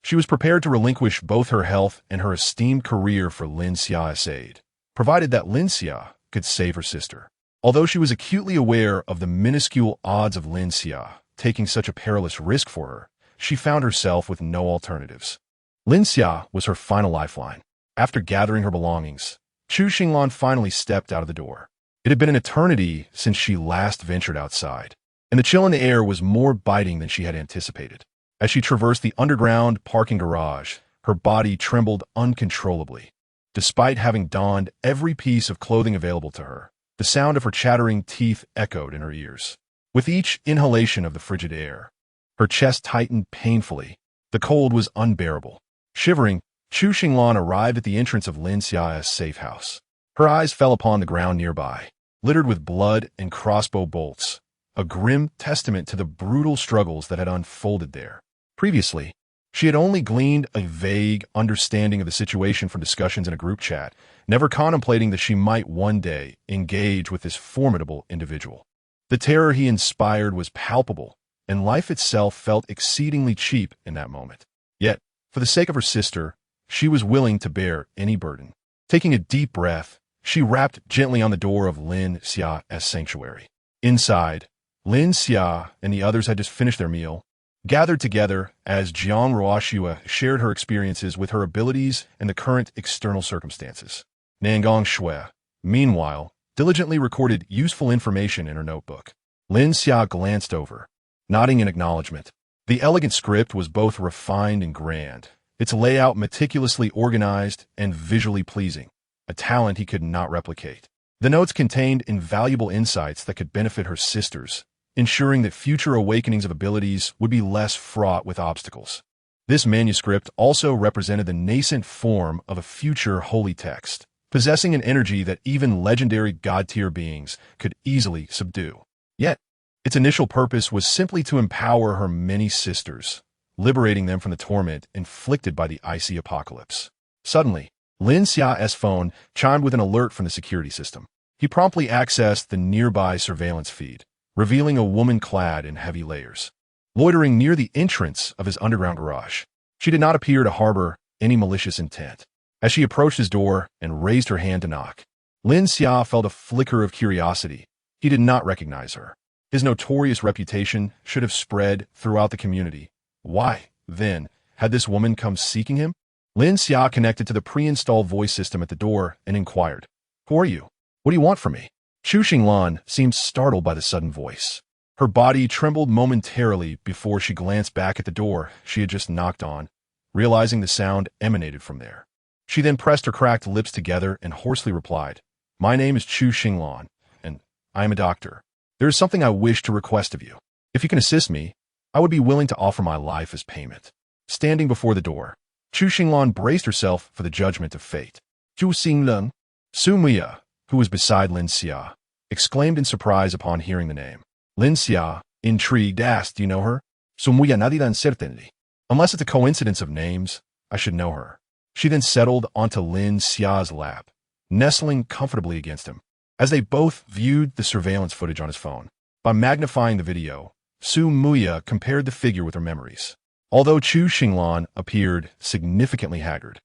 She was prepared to relinquish both her health and her esteemed career for Lin Xia's aid, provided that Lin Xia could save her sister. Although she was acutely aware of the minuscule odds of Lin Xia taking such a perilous risk for her, she found herself with no alternatives. Lin Xia was her final lifeline. After gathering her belongings, Chu Xinglan finally stepped out of the door. It had been an eternity since she last ventured outside, and the chill in the air was more biting than she had anticipated. As she traversed the underground parking garage, her body trembled uncontrollably. Despite having donned every piece of clothing available to her, the sound of her chattering teeth echoed in her ears. With each inhalation of the frigid air, her chest tightened painfully. The cold was unbearable. Shivering, Chu Xinglan arrived at the entrance of Lin Xia's safe house. Her eyes fell upon the ground nearby, littered with blood and crossbow bolts, a grim testament to the brutal struggles that had unfolded there. Previously, she had only gleaned a vague understanding of the situation from discussions in a group chat, never contemplating that she might one day engage with this formidable individual. The terror he inspired was palpable, and life itself felt exceedingly cheap in that moment. Yet, for the sake of her sister, she was willing to bear any burden. Taking a deep breath, she rapped gently on the door of Lin Xia's sanctuary. Inside, Lin Xia and the others had just finished their meal, gathered together as Jiang Ruoxua shared her experiences with her abilities and the current external circumstances. Nangong Shui, meanwhile, diligently recorded useful information in her notebook. Lin Xia glanced over, nodding in acknowledgement. The elegant script was both refined and grand, its layout meticulously organized and visually pleasing, a talent he could not replicate. The notes contained invaluable insights that could benefit her sisters, ensuring that future awakenings of abilities would be less fraught with obstacles. This manuscript also represented the nascent form of a future holy text, possessing an energy that even legendary god-tier beings could easily subdue. Yet, its initial purpose was simply to empower her many sisters, liberating them from the torment inflicted by the icy apocalypse. Suddenly, Lin Xia's phone chimed with an alert from the security system. He promptly accessed the nearby surveillance feed, revealing a woman clad in heavy layers, loitering near the entrance of his underground garage. She did not appear to harbor any malicious intent. As she approached his door and raised her hand to knock, Lin Xia felt a flicker of curiosity. He did not recognize her. His notorious reputation should have spread throughout the community. Why, then, had this woman come seeking him? Lin Xia connected to the pre-installed voice system at the door and inquired, "Who are you? What do you want from me?" Chu Xinglan seemed startled by the sudden voice. Her body trembled momentarily before she glanced back at the door she had just knocked on, realizing the sound emanated from there. She then pressed her cracked lips together and hoarsely replied, "My name is Chu Xinglan, and I am a doctor. There is something I wish to request of you. If you can assist me, I would be willing to offer my life as payment." Standing before the door, Chu Xinglan braced herself for the judgment of fate. "Chu Xinglan?" Su Muya, who was beside Lin Xia, exclaimed in surprise upon hearing the name. Lin Xia, intrigued, asked, "Do you know her?" Su Muya nadie uncertainly. "Unless it's a coincidence of names, I should know her." She then settled onto Lin Xia's lap, nestling comfortably against him. As they both viewed the surveillance footage on his phone, by magnifying the video, Su Muya compared the figure with her memories. Although Chu Xinglan appeared significantly haggard,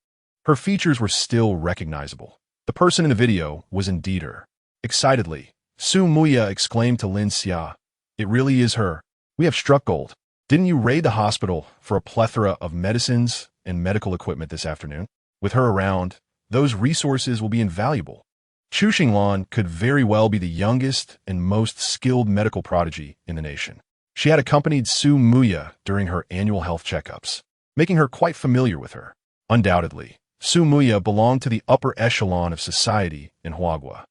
her features were still recognizable. The person in the video was indeed her. Excitedly, Su Muya exclaimed to Lin Xia, "It really is her. We have struck gold. Didn't you raid the hospital for a plethora of medicines and medical equipment this afternoon? With her around, those resources will be invaluable." Chu Xinglan could very well be the youngest and most skilled medical prodigy in the nation. She had accompanied Su Muya during her annual health checkups, making her quite familiar with her. Undoubtedly, Su Muya belonged to the upper echelon of society in Huagua.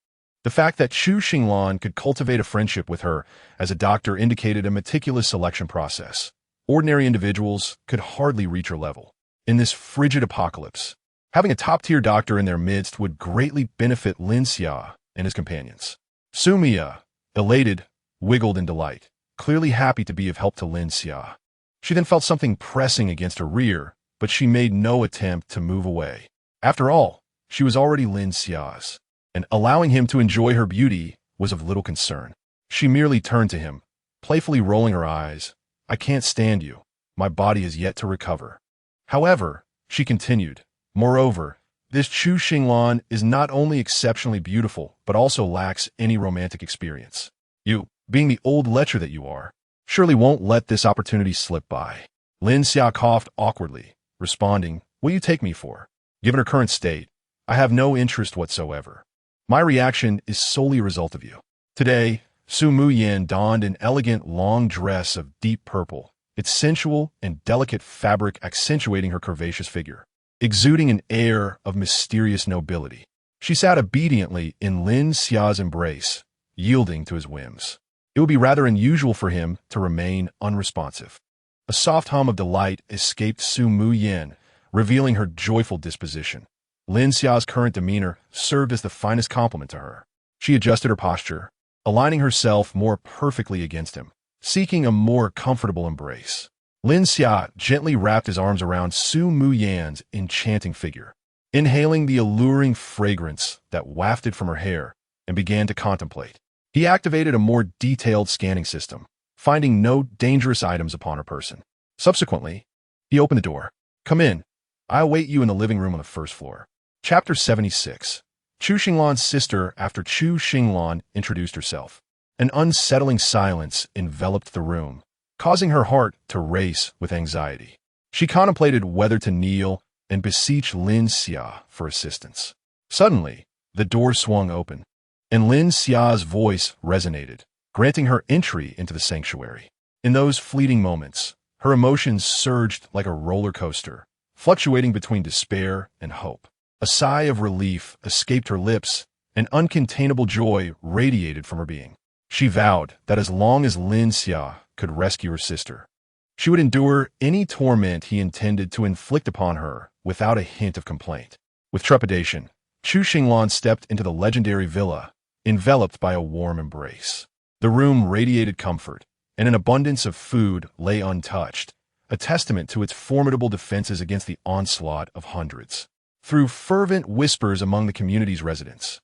The fact that Chu Xinglan could cultivate a friendship with her as a doctor indicated a meticulous selection process. Ordinary individuals could hardly reach her level. In this frigid apocalypse, having a top-tier doctor in their midst would greatly benefit Lin Xia and his companions. Su Muya, elated, wiggled in delight, clearly happy to be of help to Lin Xia. She then felt something pressing against her rear, but she made no attempt to move away. After all, she was already Lin Xia's, and allowing him to enjoy her beauty was of little concern. She merely turned to him, playfully rolling her eyes. "I can't stand you. My body is yet to recover." However, she continued, "Moreover, this Chu Xinglan is not only exceptionally beautiful, but also lacks any romantic experience. You, being the old lecher that you are, surely won't let this opportunity slip by." Lin Xia coughed awkwardly, responding, "What do you take me for? Given her current state, I have no interest whatsoever. My reaction is solely a result of you." Today, Su Muyan donned an elegant long dress of deep purple, its sensual and delicate fabric accentuating her curvaceous figure, exuding an air of mysterious nobility. She sat obediently in Lin Xia's embrace, yielding to his whims. It would be rather unusual for him to remain unresponsive. A soft hum of delight escaped Su Muyan, revealing her joyful disposition. Lin Xia's current demeanor served as the finest compliment to her. She adjusted her posture, aligning herself more perfectly against him, seeking a more comfortable embrace. Lin Xia gently wrapped his arms around Su Muyan's enchanting figure, inhaling the alluring fragrance that wafted from her hair, and began to contemplate. He activated a more detailed scanning system, finding no dangerous items upon her person. Subsequently, he opened the door. "Come in. I await you in the living room on the first floor." Chapter 76. Chu Xinglan's sister after Chu Xinglan introduced herself. An unsettling silence enveloped the room, causing her heart to race with anxiety. She contemplated whether to kneel and beseech Lin Xia for assistance. Suddenly, the door swung open, and Lin Xia's voice resonated, granting her entry into the sanctuary. In those fleeting moments, her emotions surged like a roller coaster, fluctuating between despair and hope. A sigh of relief escaped her lips, and uncontainable joy radiated from her being. She vowed that as long as Lin Xia could rescue her sister, She would endure any torment he intended to inflict upon her without a hint of complaint. With trepidation, Chu Xinglan stepped into the legendary villa, enveloped by a warm embrace. The room radiated comfort, and an abundance of food lay untouched, a testament to its formidable defenses against the onslaught of hundreds. Through fervent whispers among the community's residents,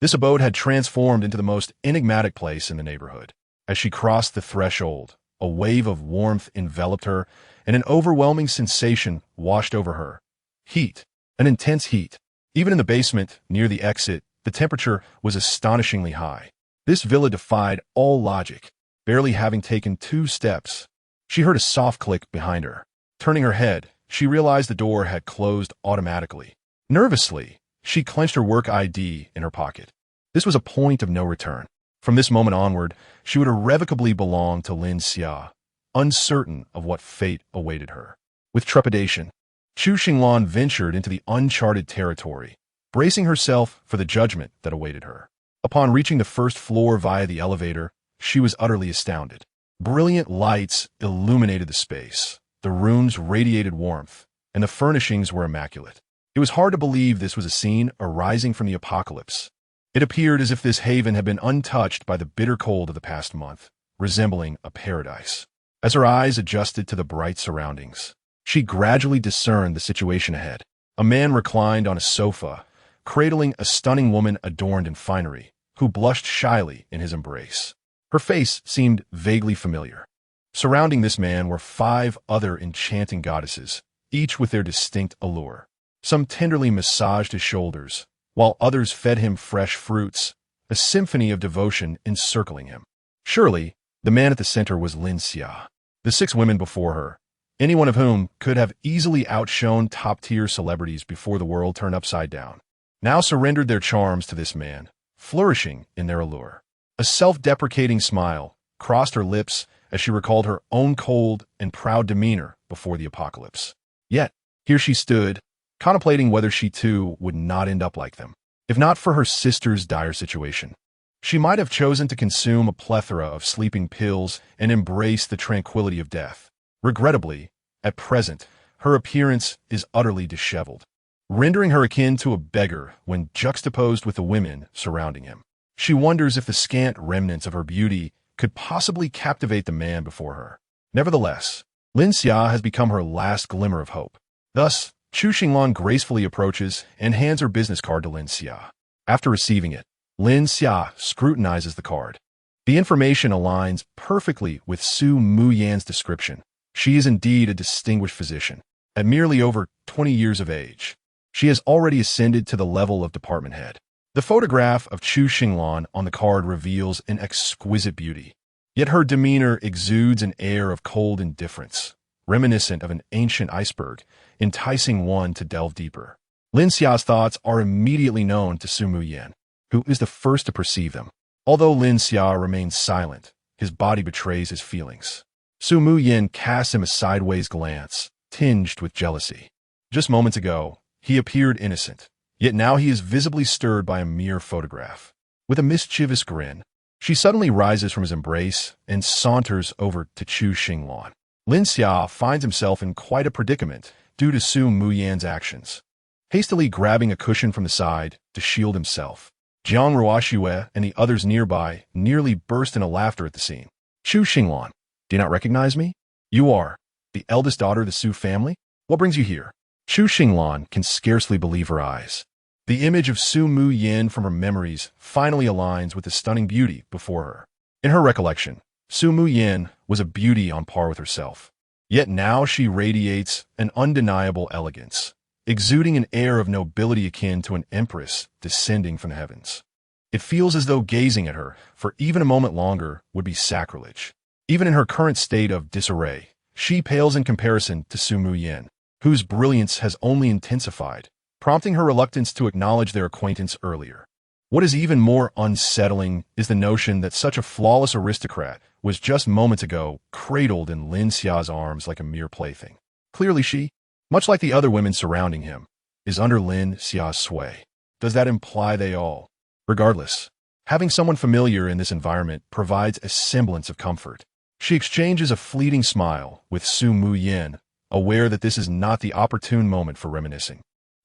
this abode had transformed into the most enigmatic place in the neighborhood. As she crossed the threshold, a wave of warmth enveloped her, and an overwhelming sensation washed over her. Heat, an intense heat. Even in the basement, near the exit, the temperature was astonishingly high. This villa defied all logic. Barely having taken 2 steps, she heard a soft click behind her. Turning her head, she realized the door had closed automatically. Nervously, she clenched her work ID in her pocket. This was a point of no return. From this moment onward, she would irrevocably belong to Lin Xia, uncertain of what fate awaited her. With trepidation, Chu Xinglan ventured into the uncharted territory, bracing herself for the judgment that awaited her. Upon reaching the first floor via the elevator, she was utterly astounded. Brilliant lights illuminated the space. The rooms radiated warmth, and the furnishings were immaculate. It was hard to believe this was a scene arising from the apocalypse. It appeared as if this haven had been untouched by the bitter cold of the past month, resembling a paradise. As her eyes adjusted to the bright surroundings, she gradually discerned the situation ahead. A man reclined on a sofa, cradling a stunning woman adorned in finery, who blushed shyly in his embrace. Her face seemed vaguely familiar. Surrounding this man were 5 other enchanting goddesses, each with their distinct allure. Some tenderly massaged his shoulders, while others fed him fresh fruits, a symphony of devotion encircling him. Surely, the man at the center was Lin Xia. The 6 women before her, any one of whom could have easily outshone top-tier celebrities before the world turned upside down, now surrendered their charms to this man, flourishing in their allure. A self-deprecating smile crossed her lips as she recalled her own cold and proud demeanor before the apocalypse. Yet, here she stood, contemplating whether she too would not end up like them. If not for her sister's dire situation, she might have chosen to consume a plethora of sleeping pills and embrace the tranquility of death. Regrettably, at present, her appearance is utterly disheveled, rendering her akin to a beggar when juxtaposed with the women surrounding him. She wonders if the scant remnants of her beauty could possibly captivate the man before her. Nevertheless, Lin Xia has become her last glimmer of hope. Thus, Chu Xinglan gracefully approaches and hands her business card to Lin Xia. After receiving it, Lin Xia scrutinizes the card. The information aligns perfectly with Su Muyan's description. She is indeed a distinguished physician. At merely over 20 years of age, she has already ascended to the level of department head. The photograph of Chu Xinglan on the card reveals an exquisite beauty, yet her demeanor exudes an air of cold indifference, reminiscent of an ancient iceberg, enticing one to delve deeper. Lin Xia's thoughts are immediately known to Su Muyan, who is the first to perceive them. Although Lin Xia remains silent, his body betrays his feelings. Su Muyan casts him a sideways glance, tinged with jealousy. Just moments ago, he appeared innocent, yet now he is visibly stirred by a mere photograph. With a mischievous grin, she suddenly rises from his embrace and saunters over to Chu Xinglan. Lin Xia finds himself in quite a predicament due to Su Muyan's actions. Hastily grabbing a cushion from the side to shield himself, Jiang Ruoxue and the others nearby nearly burst into laughter at the scene. Chu Xinglan, do you not recognize me? You are the eldest daughter of the Su family? What brings you here? Chu Xinglan can scarcely believe her eyes. The image of Su Muyan from her memories finally aligns with the stunning beauty before her. In her recollection, Su Muyan was a beauty on par with herself. Yet now she radiates an undeniable elegance, exuding an air of nobility akin to an empress descending from the heavens. It feels as though gazing at her for even a moment longer would be sacrilege. Even in her current state of disarray, she pales in comparison to Su Muyan, whose brilliance has only intensified, prompting her reluctance to acknowledge their acquaintance earlier. What is even more unsettling is the notion that such a flawless aristocrat was just moments ago cradled in Lin Xia's arms like a mere plaything. Clearly she, much like the other women surrounding him, is under Lin Xia's sway. Does that imply they all? Regardless, having someone familiar in this environment provides a semblance of comfort. She exchanges a fleeting smile with Su Mu Yin, aware that this is not the opportune moment for reminiscing,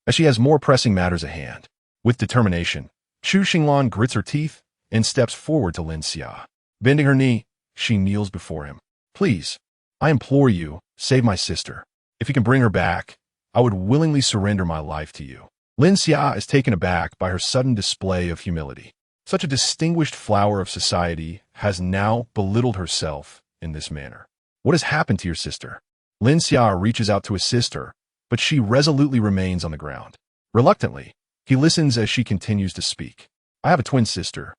as she has more pressing matters at hand. With determination, Chu Xinglan grits her teeth and steps forward to Lin Xia. Bending her knee, she kneels before him. Please, I implore you, save my sister. If you can bring her back, I would willingly surrender my life to you. Lin Xia is taken aback by her sudden display of humility. Such a distinguished flower of society has now belittled herself in this manner. What has happened to your sister? Lin Xia reaches out to assist her, but she resolutely remains on the ground. Reluctantly, he listens as she continues to speak. I have a twin sister,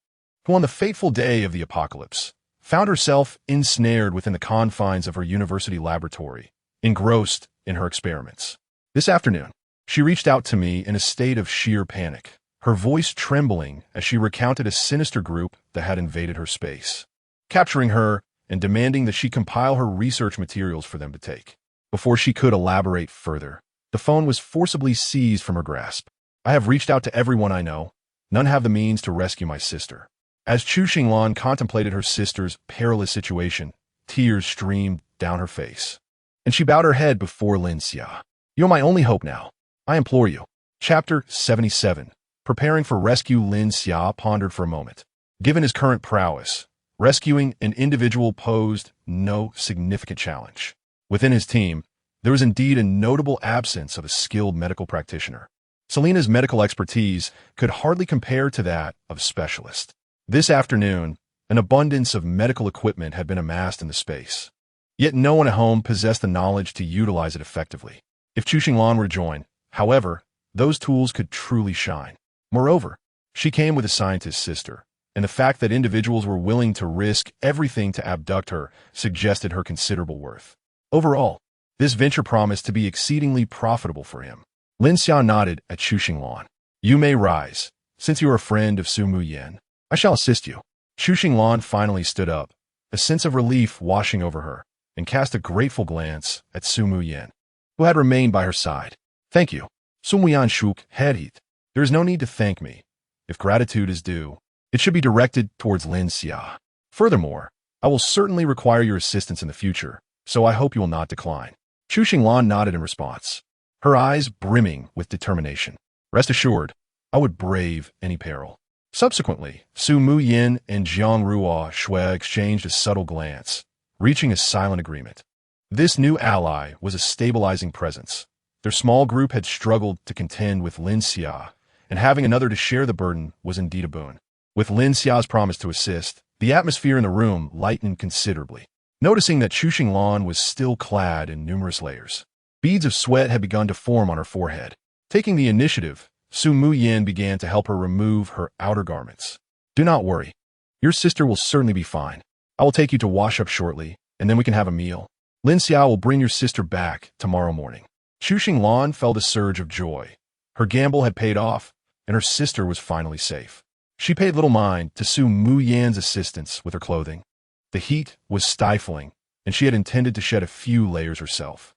who on the fateful day of the apocalypse, found herself ensnared within the confines of her university laboratory, engrossed in her experiments. This afternoon, she reached out to me in a state of sheer panic, her voice trembling as she recounted a sinister group that had invaded her space, capturing her and demanding that she compile her research materials for them to take. Before she could elaborate further, the phone was forcibly seized from her grasp. I have reached out to everyone I know. None have the means to rescue my sister. As Chu Xinglan contemplated her sister's perilous situation, tears streamed down her face, and she bowed her head before Lin Xia. You are my only hope now. I implore you. Chapter 77. Preparing for rescue. Lin Xia pondered for a moment. Given his current prowess, rescuing an individual posed no significant challenge. Within his team, there was indeed a notable absence of a skilled medical practitioner. Selena's medical expertise could hardly compare to that of a specialist. This afternoon, an abundance of medical equipment had been amassed in the space. Yet no one at home possessed the knowledge to utilize it effectively. If Chu Xinglan were to join, however, those tools could truly shine. Moreover, she came with a scientist's sister, and the fact that individuals were willing to risk everything to abduct her suggested her considerable worth. Overall, this venture promised to be exceedingly profitable for him. Lin Xia nodded at Chu Xinglan. You may rise. Since you are a friend of Su Mu Yin, I shall assist you. Chu Xinglan finally stood up, a sense of relief washing over her, and cast a grateful glance at Su Mu Yin, who had remained by her side. Thank you. Su Mu Yan shook head. There is no need to thank me. If gratitude is due, it should be directed towards Lin Xia. Furthermore, I will certainly require your assistance in the future, so I hope you will not decline. Chu Xinglan nodded in response, her eyes brimming with determination. Rest assured, I would brave any peril. Subsequently, Su Mu Yin and Jiang Ruo Shui exchanged a subtle glance, reaching a silent agreement. This new ally was a stabilizing presence. Their small group had struggled to contend with Lin Xia, and having another to share the burden was indeed a boon. With Lin Xia's promise to assist, the atmosphere in the room lightened considerably. Noticing that Chu Xinglan was still clad in numerous layers, beads of sweat had begun to form on her forehead. Taking the initiative, Su Mu Yin began to help her remove her outer garments. Do not worry. Your sister will certainly be fine. I will take you to wash up shortly, and then we can have a meal. Lin Xia will bring your sister back tomorrow morning. Chu Xinglan felt a surge of joy. Her gamble had paid off, and her sister was finally safe. She paid little mind to Su Mu Yan's assistance with her clothing. The heat was stifling, and she had intended to shed a few layers herself.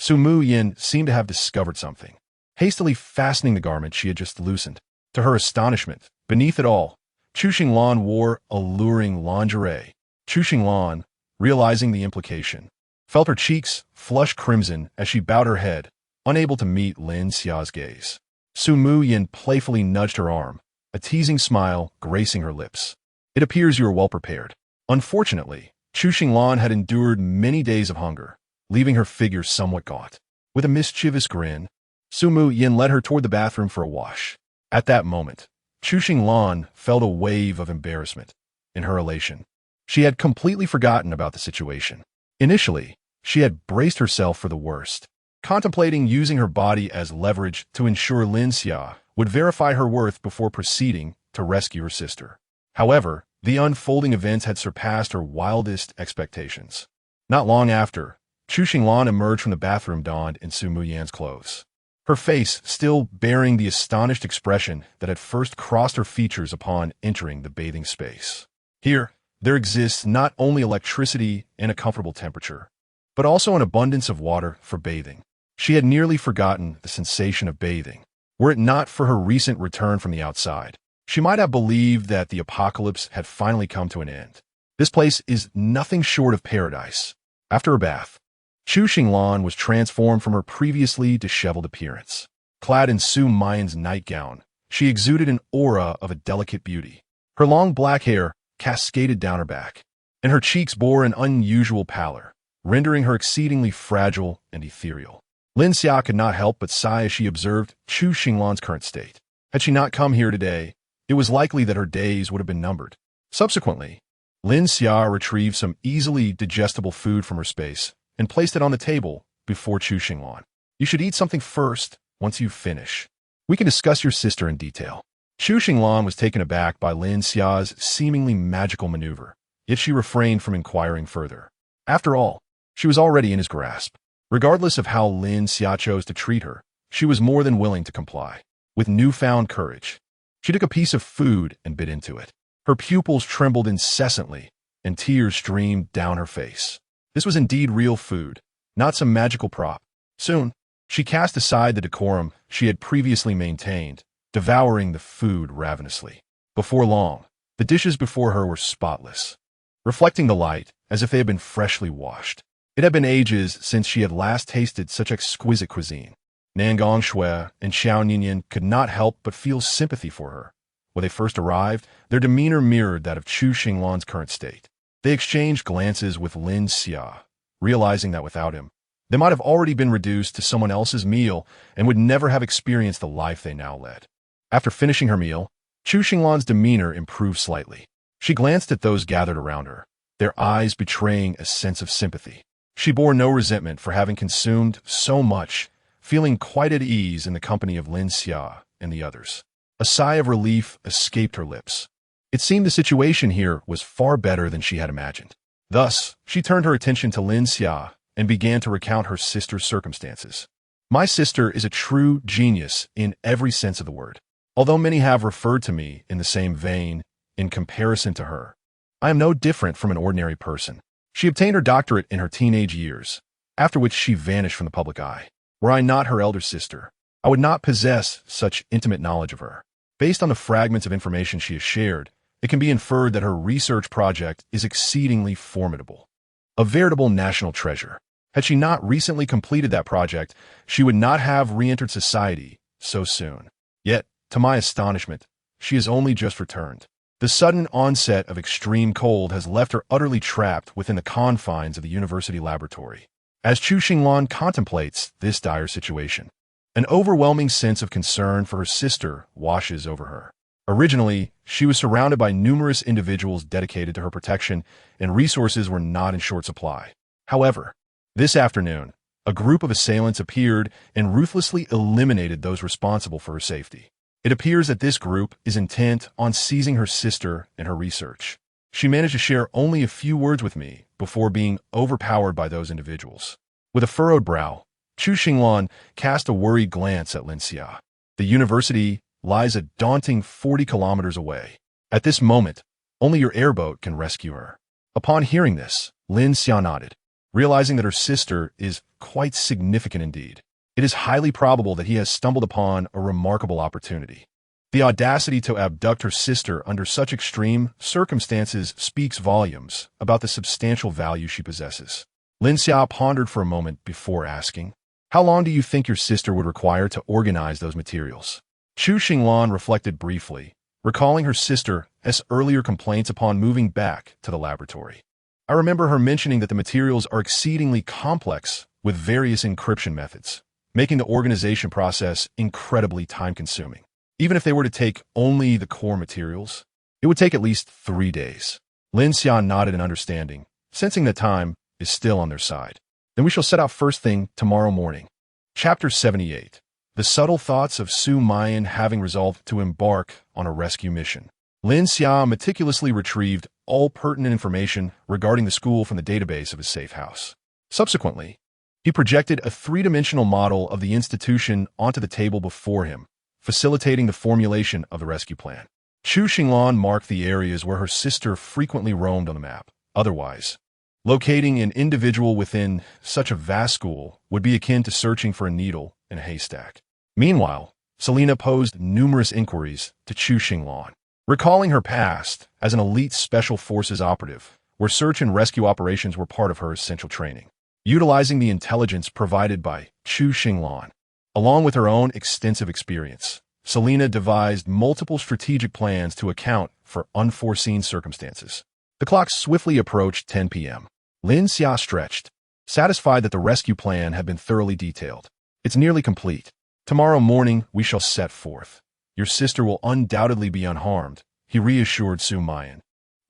Su Mu Yin seemed to have discovered something. Hastily fastening the garment she had just loosened. To her astonishment, beneath it all, Chu Xinglan wore alluring lingerie. Chu Xinglan, realizing the implication, felt her cheeks flush crimson as she bowed her head, unable to meet Lin Xia's gaze. Su Mu Yin playfully nudged her arm, a teasing smile gracing her lips. It appears you are well prepared. Unfortunately, Chu Xinglan had endured many days of hunger, leaving her figure somewhat gaunt. With a mischievous grin, Su Mu Yin led her toward the bathroom for a wash. At that moment, Chu Xinglan felt a wave of embarrassment. In her elation, she had completely forgotten about the situation. Initially, she had braced herself for the worst, contemplating using her body as leverage to ensure Lin Xia would verify her worth before proceeding to rescue her sister. However, the unfolding events had surpassed her wildest expectations. Not long after, Chu Xinglan emerged from the bathroom donned in Su Mu Yan's clothes, her face still bearing the astonished expression that had first crossed her features upon entering the bathing space. Here, there exists not only electricity and a comfortable temperature, but also an abundance of water for bathing. She had nearly forgotten the sensation of bathing. Were it not for her recent return from the outside, she might have believed that the apocalypse had finally come to an end. This place is nothing short of paradise. After her bath, Chu Xinglan was transformed from her previously disheveled appearance. Clad in Su Mayan's nightgown, she exuded an aura of a delicate beauty. Her long black hair cascaded down her back, and her cheeks bore an unusual pallor, rendering her exceedingly fragile and ethereal. Lin Xia could not help but sigh as she observed Chu Xinglan's current state. Had she not come here today, it was likely that her days would have been numbered. Subsequently, Lin Xia retrieved some easily digestible food from her space and placed it on the table before Chu Xinglan. You should eat something first. Once you finish, we can discuss your sister in detail. Chu Xinglan was taken aback by Lin Xia's seemingly magical maneuver, yet she refrained from inquiring further. After all, she was already in his grasp. Regardless of how Lin Xia chose to treat her, she was more than willing to comply. With newfound courage, she took a piece of food and bit into it. Her pupils trembled incessantly, and tears streamed down her face. This was indeed real food, not some magical prop. Soon, she cast aside the decorum she had previously maintained, devouring the food ravenously. Before long, the dishes before her were spotless, reflecting the light as if they had been freshly washed. It had been ages since she had last tasted such exquisite cuisine. Nangong Shui and Xiao Ninian could not help but feel sympathy for her. When they first arrived, their demeanor mirrored that of Chu Xinglan's current state. They exchanged glances with Lin Xia, realizing that without him, they might have already been reduced to someone else's meal and would never have experienced the life they now led. After finishing her meal, Chu Xinglan's demeanor improved slightly. She glanced at those gathered around her, their eyes betraying a sense of sympathy. She bore no resentment for having consumed so much, feeling quite at ease in the company of Lin Xia and the others. A sigh of relief escaped her lips. It seemed the situation here was far better than she had imagined. Thus, she turned her attention to Lin Xia and began to recount her sister's circumstances. My sister is a true genius in every sense of the word. Although many have referred to me in the same vein, in comparison to her, I am no different from an ordinary person. She obtained her doctorate in her teenage years, after which she vanished from the public eye. Were I not her elder sister, I would not possess such intimate knowledge of her. Based on the fragments of information she has shared, it can be inferred that her research project is exceedingly formidable. A veritable national treasure. Had she not recently completed that project, she would not have re-entered society so soon. Yet, to my astonishment, she has only just returned. The sudden onset of extreme cold has left her utterly trapped within the confines of the university laboratory. As Chu Xinglan contemplates this dire situation, an overwhelming sense of concern for her sister washes over her. Originally, she was surrounded by numerous individuals dedicated to her protection, and resources were not in short supply. However, this afternoon, a group of assailants appeared and ruthlessly eliminated those responsible for her safety. It appears that this group is intent on seizing her sister and her research. She managed to share only a few words with me before being overpowered by those individuals. With a furrowed brow, Chu Xinglan cast a worried glance at Lin Xia. The university lies a daunting 40 kilometers away. At this moment, only your airboat can rescue her. Upon hearing this, Lin Xia nodded, realizing that her sister is quite significant indeed. It is highly probable that he has stumbled upon a remarkable opportunity. The audacity to abduct her sister under such extreme circumstances speaks volumes about the substantial value she possesses. Lin Xia pondered for a moment before asking, "How long do you think your sister would require to organize those materials?" Chu Xinglan reflected briefly, recalling her sister's earlier complaints upon moving back to the laboratory. I remember her mentioning that the materials are exceedingly complex with various encryption methods, making the organization process incredibly time-consuming. Even if they were to take only the core materials, it would take at least 3 days. Lin Xia nodded in understanding, sensing that time is still on their side. Then we shall set out first thing tomorrow morning. Chapter 78. The subtle thoughts of Su Mayan having resolved to embark on a rescue mission. Lin Xia meticulously retrieved all pertinent information regarding the school from the database of his safe house. Subsequently, he projected a three-dimensional model of the institution onto the table before him, facilitating the formulation of the rescue plan. Chu Xinglan marked the areas where her sister frequently roamed on the map. Otherwise, locating an individual within such a vast school would be akin to searching for a needle in a haystack. Meanwhile, Selena posed numerous inquiries to Chu Xinglan. Recalling her past as an elite special forces operative, where search and rescue operations were part of her essential training. Utilizing the intelligence provided by Chu Xinglan, along with her own extensive experience, Selena devised multiple strategic plans to account for unforeseen circumstances. The clock swiftly approached 10 p.m. Lin Xia stretched, satisfied that the rescue plan had been thoroughly detailed. It's nearly complete. Tomorrow morning we shall set forth. Your sister will undoubtedly be unharmed, he reassured Su Mayan,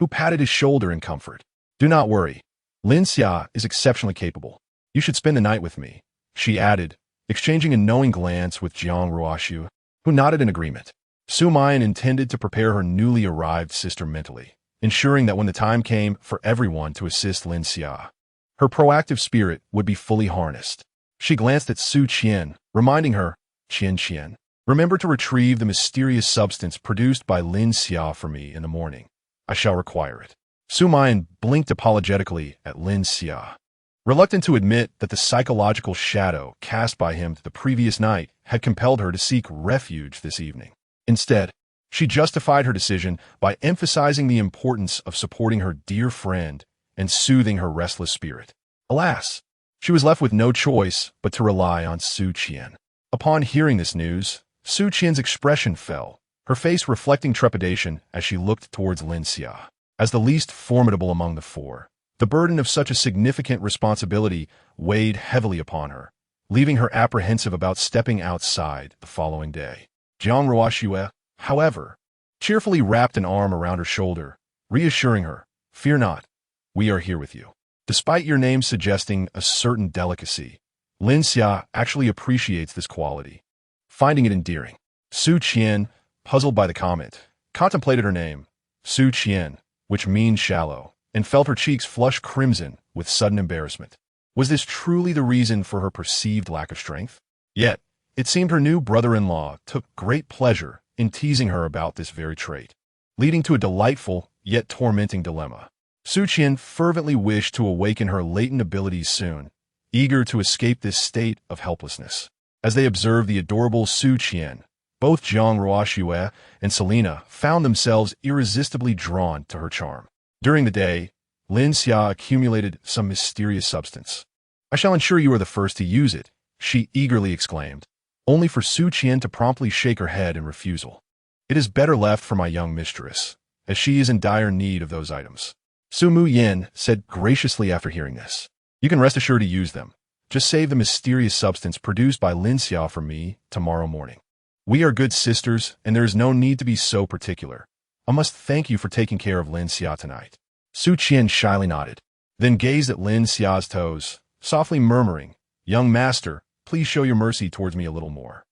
who patted his shoulder in comfort. Do not worry. Lin Xia is exceptionally capable. You should spend the night with me, she added, exchanging a knowing glance with Jiang Ruoxiu, who nodded in agreement. Su Mayan intended to prepare her newly arrived sister mentally, ensuring that when the time came for everyone to assist Lin Xia, her proactive spirit would be fully harnessed. She glanced at Su Qian, reminding her, Qian, remember to retrieve the mysterious substance produced by Lin Xia for me in the morning. I shall require it. Su Mayan blinked apologetically at Lin Xia, reluctant to admit that the psychological shadow cast by him the previous night had compelled her to seek refuge this evening. Instead, she justified her decision by emphasizing the importance of supporting her dear friend and soothing her restless spirit. Alas, she was left with no choice but to rely on Su Qian. Upon hearing this news, Su Qian's expression fell, her face reflecting trepidation as she looked towards Lin Xia. As the least formidable among the four, the burden of such a significant responsibility weighed heavily upon her, leaving her apprehensive about stepping outside the following day. Jiang Ruoxiu, however, cheerfully wrapped an arm around her shoulder, reassuring her, Fear not, we are here with you. Despite your name suggesting a certain delicacy, Lin Xia actually appreciates this quality, finding it endearing. Su Qian, puzzled by the comment, contemplated her name, Su Qian, which means shallow, and felt her cheeks flush crimson with sudden embarrassment. Was this truly the reason for her perceived lack of strength? Yet, it seemed her new brother-in-law took great pleasure in teasing her about this very trait, leading to a delightful yet tormenting dilemma. Su Qian fervently wished to awaken her latent abilities soon, eager to escape this state of helplessness. As they observed the adorable Su Qian, both Jiang Ruoxiu and Selena found themselves irresistibly drawn to her charm. During the day, Lin Xia accumulated some mysterious substance. I shall ensure you are the first to use it, she eagerly exclaimed, only for Su Qian to promptly shake her head in refusal. It is better left for my young mistress, as she is in dire need of those items. Su Mu Yin said graciously after hearing this. You can rest assured to use them. Just save the mysterious substance produced by Lin Xia for me tomorrow morning. We are good sisters, and there is no need to be so particular. I must thank you for taking care of Lin Xia tonight. Su Qian shyly nodded, then gazed at Lin Xia's toes, softly murmuring, Young master, please show your mercy towards me a little more.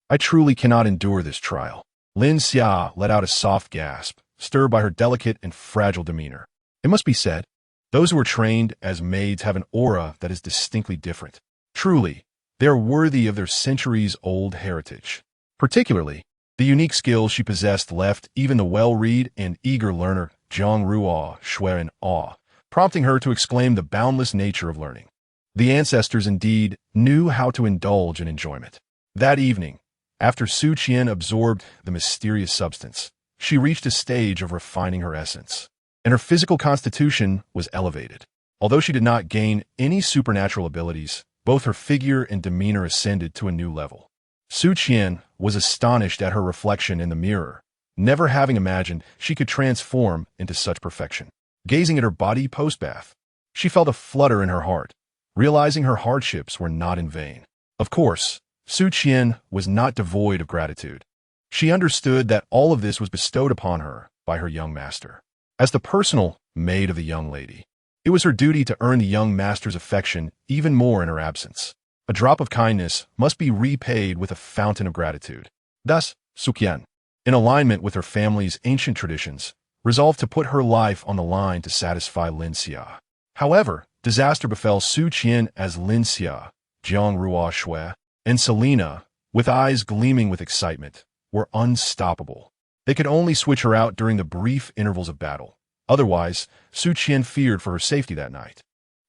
I truly cannot endure this trial. Lin Xia let out a soft gasp, stirred by her delicate and fragile demeanor. It must be said, those who are trained as maids have an aura that is distinctly different. Truly, they are worthy of their centuries-old heritage. Particularly, the unique skills she possessed left even the well-read and eager learner Jiang Ruoxiu in awe, prompting her to exclaim the boundless nature of learning. The ancestors indeed knew how to indulge in enjoyment. That evening, after Su Qian absorbed the mysterious substance, she reached a stage of refining her essence, and her physical constitution was elevated. Although she did not gain any supernatural abilities, both her figure and demeanor ascended to a new level. Su Qian was astonished at her reflection in the mirror, never having imagined she could transform into such perfection. Gazing at her body post-bath, she felt a flutter in her heart, realizing her hardships were not in vain. Of course, Su Qian was not devoid of gratitude. She understood that all of this was bestowed upon her by her young master. As the personal maid of the young lady, it was her duty to earn the young master's affection even more in her absence. A drop of kindness must be repaid with a fountain of gratitude. Thus, Su Qian, in alignment with her family's ancient traditions, resolved to put her life on the line to satisfy Lin Xia. However, disaster befell Su Qian as Lin Xia, Jiang Ruoxiu, and Selena, with eyes gleaming with excitement, were unstoppable. They could only switch her out during the brief intervals of battle. Otherwise, Su Qian feared for her safety that night.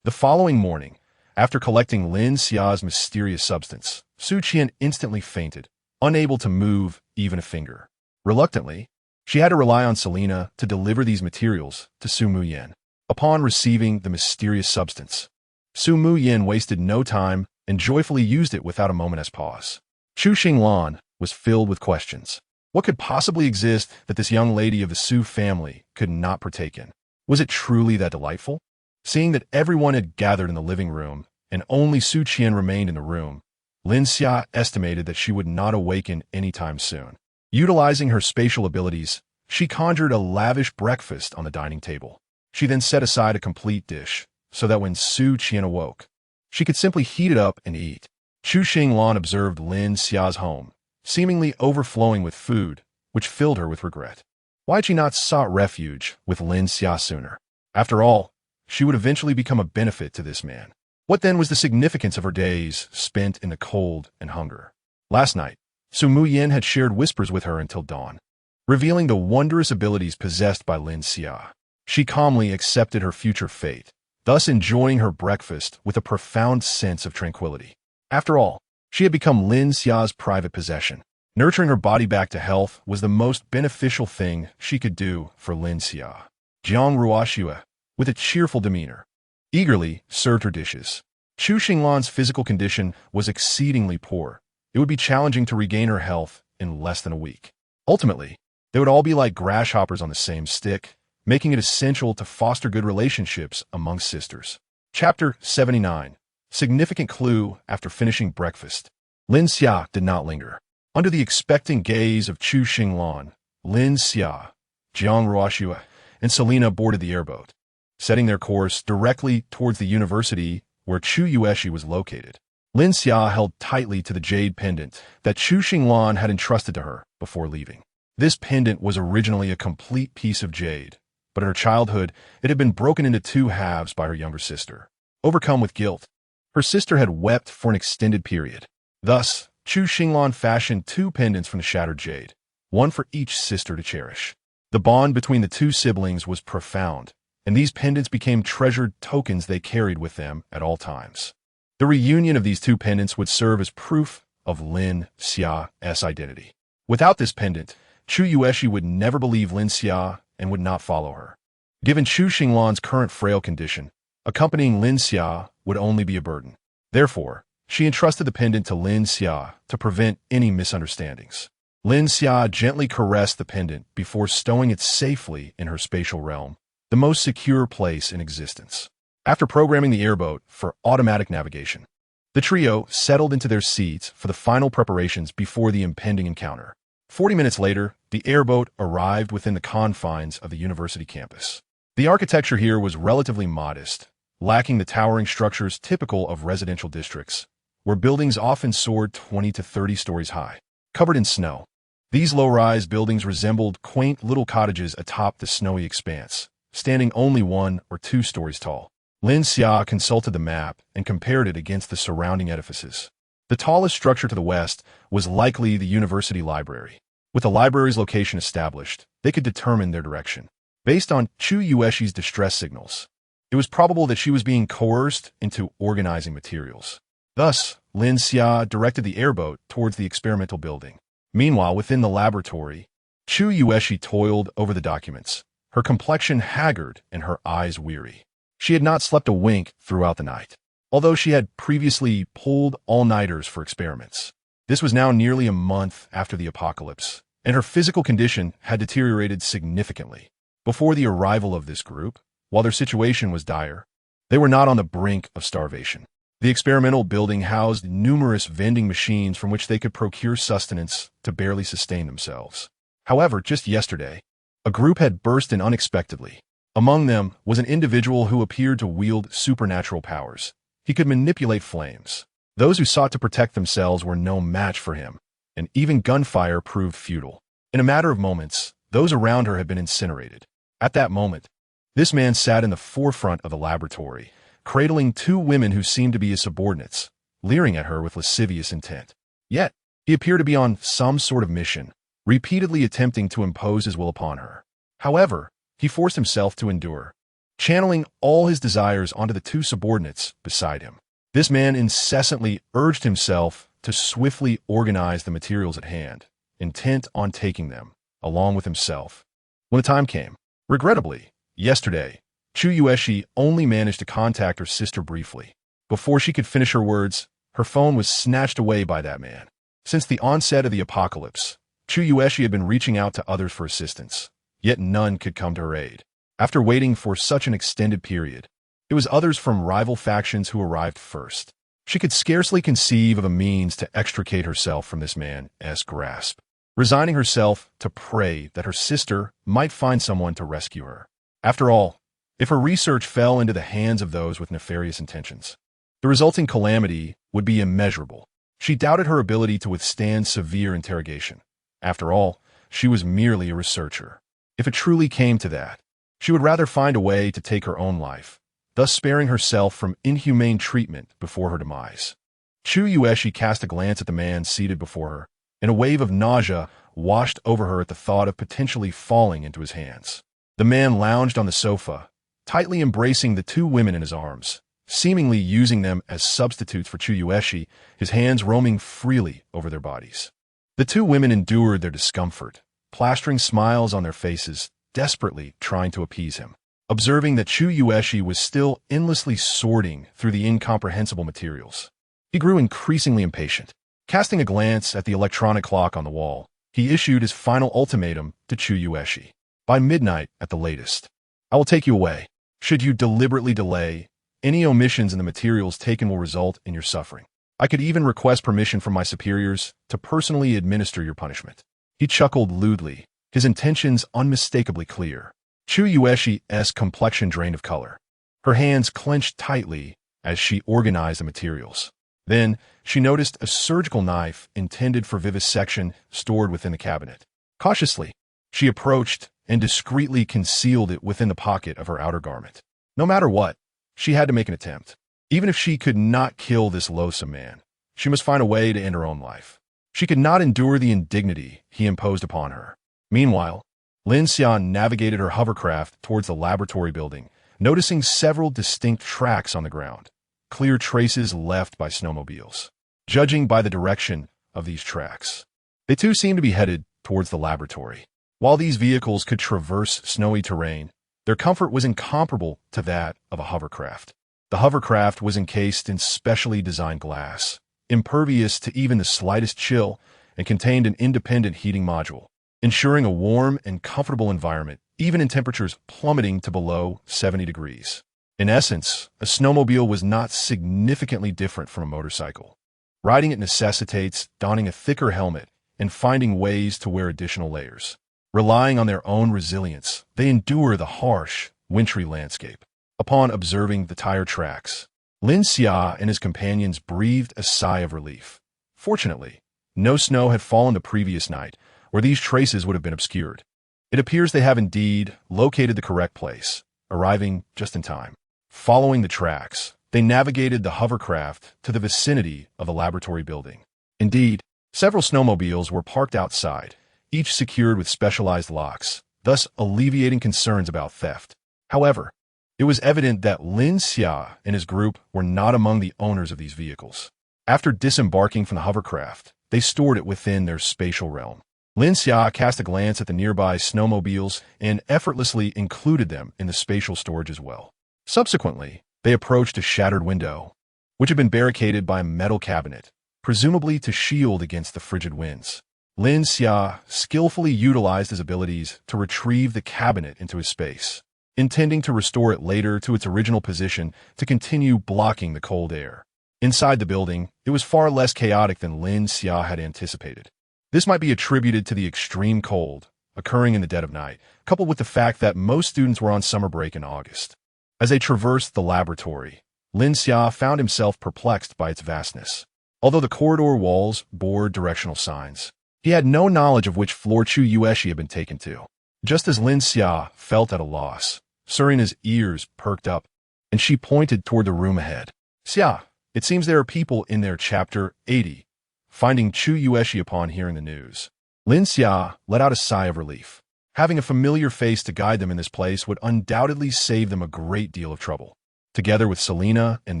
The following morning, after collecting Lin Xia's mysterious substance, Su Qian instantly fainted, unable to move even a finger. Reluctantly, she had to rely on Selena to deliver these materials to Su Mu Yin. Upon receiving the mysterious substance, Su Mu Yin wasted no time and joyfully used it without a moment's pause. Chu Xinglan was filled with questions. What could possibly exist that this young lady of the Su family could not partake in? Was it truly that delightful? Seeing that everyone had gathered in the living room and only Su Qian remained in the room, Lin Xia estimated that she would not awaken anytime soon. Utilizing her spatial abilities, she conjured a lavish breakfast on the dining table. She then set aside a complete dish, so that when Su Qian awoke, she could simply heat it up and eat. Chu Xinglan observed Lin Xia's home, seemingly overflowing with food, which filled her with regret. Why had she not sought refuge with Lin Xia sooner? After all, she would eventually become a benefit to this man. What then was the significance of her days spent in the cold and hunger? Last night, Su Mu Yin had shared whispers with her until dawn, revealing the wondrous abilities possessed by Lin Xia. She calmly accepted her future fate, thus enjoying her breakfast with a profound sense of tranquility. After all, she had become Lin Xia's private possession. Nurturing her body back to health was the most beneficial thing she could do for Lin Xia. Jiang Ruoxue, with a cheerful demeanor, eagerly served her dishes. Chu Xinglan's physical condition was exceedingly poor. It would be challenging to regain her health in less than a week. Ultimately, they would all be like grasshoppers on the same stick, making it essential to foster good relationships among sisters. Chapter 79. Significant clue after finishing breakfast. Lin Xia did not linger. Under the expectant gaze of Chu Xinglan, Lin Xia, Jiang Ruoxue, and Selena boarded the airboat, setting their course directly towards the university where Chu Yueshi was located. Lin Xia held tightly to the jade pendant that Chu Xinglan had entrusted to her before leaving. This pendant was originally a complete piece of jade, but in her childhood, it had been broken into two halves by her younger sister. Overcome with guilt, her sister had wept for an extended period. Thus, Chu Xinglan fashioned two pendants from the shattered jade, one for each sister to cherish. The bond between the two siblings was profound, and these pendants became treasured tokens they carried with them at all times. The reunion of these two pendants would serve as proof of Lin Xia's identity. Without this pendant, Chu Yueshi would never believe Lin Xia and would not follow her. Given Chu Xinglan's current frail condition, accompanying Lin Xia would only be a burden. Therefore, she entrusted the pendant to Lin Xia to prevent any misunderstandings. Lin Xia gently caressed the pendant before stowing it safely in her spatial realm, the most secure place in existence. After programming the airboat for automatic navigation, the trio settled into their seats for the final preparations before the impending encounter. 40 minutes later, the airboat arrived within the confines of the university campus. The architecture here was relatively modest, lacking the towering structures typical of residential districts, where buildings often soared 20 to 30 stories high, covered in snow. These low-rise buildings resembled quaint little cottages atop the snowy expanse, standing only 1 or 2 stories tall. Lin Xia consulted the map and compared it against the surrounding edifices. The tallest structure to the west was likely the university library. With the library's location established, they could determine their direction. Based on Chu Yueshi's distress signals, it was probable that she was being coerced into organizing materials. Thus, Lin Xia directed the airboat towards the experimental building. Meanwhile, within the laboratory, Chu Yueshi toiled over the documents, her complexion haggard and her eyes weary. She had not slept a wink throughout the night, although she had previously pulled all-nighters for experiments. This was now nearly a month after the apocalypse, and her physical condition had deteriorated significantly. Before the arrival of this group, while their situation was dire, they were not on the brink of starvation. The experimental building housed numerous vending machines from which they could procure sustenance to barely sustain themselves. However, just yesterday, a group had burst in unexpectedly. Among them was an individual who appeared to wield supernatural powers. He could manipulate flames. Those who sought to protect themselves were no match for him, and even gunfire proved futile. In a matter of moments, those around her had been incinerated. At that moment, this man sat in the forefront of the laboratory, cradling 2 women who seemed to be his subordinates, leering at her with lascivious intent. Yet, he appeared to be on some sort of mission, repeatedly attempting to impose his will upon her. However, he forced himself to endure, channeling all his desires onto the 2 subordinates beside him. This man incessantly urged himself to swiftly organize the materials at hand, intent on taking them, along with himself. When the time came, regrettably, yesterday, Chu Yueshi only managed to contact her sister briefly. Before she could finish her words, her phone was snatched away by that man. Since the onset of the apocalypse, Chu Yueshi had been reaching out to others for assistance, yet none could come to her aid. After waiting for such an extended period, it was others from rival factions who arrived first. She could scarcely conceive of a means to extricate herself from this man's grasp, resigning herself to pray that her sister might find someone to rescue her. After all, if her research fell into the hands of those with nefarious intentions, the resulting calamity would be immeasurable. She doubted her ability to withstand severe interrogation. After all, she was merely a researcher. If it truly came to that, she would rather find a way to take her own life, thus sparing herself from inhumane treatment before her demise. Chu Yueshi cast a glance at the man seated before her, and a wave of nausea washed over her at the thought of potentially falling into his hands. The man lounged on the sofa, tightly embracing the two women in his arms, seemingly using them as substitutes for Chu Yueshi, his hands roaming freely over their bodies. The two women endured their discomfort, plastering smiles on their faces, desperately trying to appease him. Observing that Chu Yueshi was still endlessly sorting through the incomprehensible materials, he grew increasingly impatient. Casting a glance at the electronic clock on the wall, he issued his final ultimatum to Chu Yueshi. By midnight at the latest, I will take you away. Should you deliberately delay, any omissions in the materials taken will result in your suffering. I could even request permission from my superiors to personally administer your punishment. He chuckled lewdly, his intentions unmistakably clear. Chu Yueshi's complexion drained of color. Her hands clenched tightly as she organized the materials. Then, she noticed a surgical knife intended for vivisection stored within the cabinet. Cautiously, she approached and discreetly concealed it within the pocket of her outer garment. No matter what, she had to make an attempt. Even if she could not kill this loathsome man, she must find a way to end her own life. She could not endure the indignity he imposed upon her. Meanwhile, Lin Xian navigated her hovercraft towards the laboratory building, noticing several distinct tracks on the ground, clear traces left by snowmobiles. Judging by the direction of these tracks, they too seemed to be headed towards the laboratory. While these vehicles could traverse snowy terrain, their comfort was incomparable to that of a hovercraft. The hovercraft was encased in specially designed glass, impervious to even the slightest chill, and contained an independent heating module, ensuring a warm and comfortable environment, even in temperatures plummeting to below 70 degrees. In essence, a snowmobile was not significantly different from a motorcycle. Riding it necessitates donning a thicker helmet and finding ways to wear additional layers. Relying on their own resilience, they endure the harsh, wintry landscape. Upon observing the tire tracks, Lin Xia and his companions breathed a sigh of relief. Fortunately, no snow had fallen the previous night, where these traces would have been obscured. It appears they have indeed located the correct place, arriving just in time. Following the tracks, they navigated the hovercraft to the vicinity of the laboratory building. Indeed, several snowmobiles were parked outside, each secured with specialized locks, thus alleviating concerns about theft. However, it was evident that Lin Xia and his group were not among the owners of these vehicles. After disembarking from the hovercraft, they stored it within their spatial realm. Lin Xia cast a glance at the nearby snowmobiles and effortlessly included them in the spatial storage as well. Subsequently, they approached a shattered window, which had been barricaded by a metal cabinet, presumably to shield against the frigid winds. Lin Xia skillfully utilized his abilities to retrieve the cabinet into his space, intending to restore it later to its original position to continue blocking the cold air. Inside the building, it was far less chaotic than Lin Xia had anticipated. This might be attributed to the extreme cold occurring in the dead of night, coupled with the fact that most students were on summer break in August. As they traversed the laboratory, Lin Xia found himself perplexed by its vastness. Although the corridor walls bore directional signs, he had no knowledge of which floor Chu Yueshi had been taken to. Just as Lin Xia felt at a loss, Serina's ears perked up, and she pointed toward the room ahead. "Xia, it seems there are people in there." Chapter 80. Finding Chu Yueshi upon hearing the news, Lin Xia let out a sigh of relief. Having a familiar face to guide them in this place would undoubtedly save them a great deal of trouble. Together with Selena and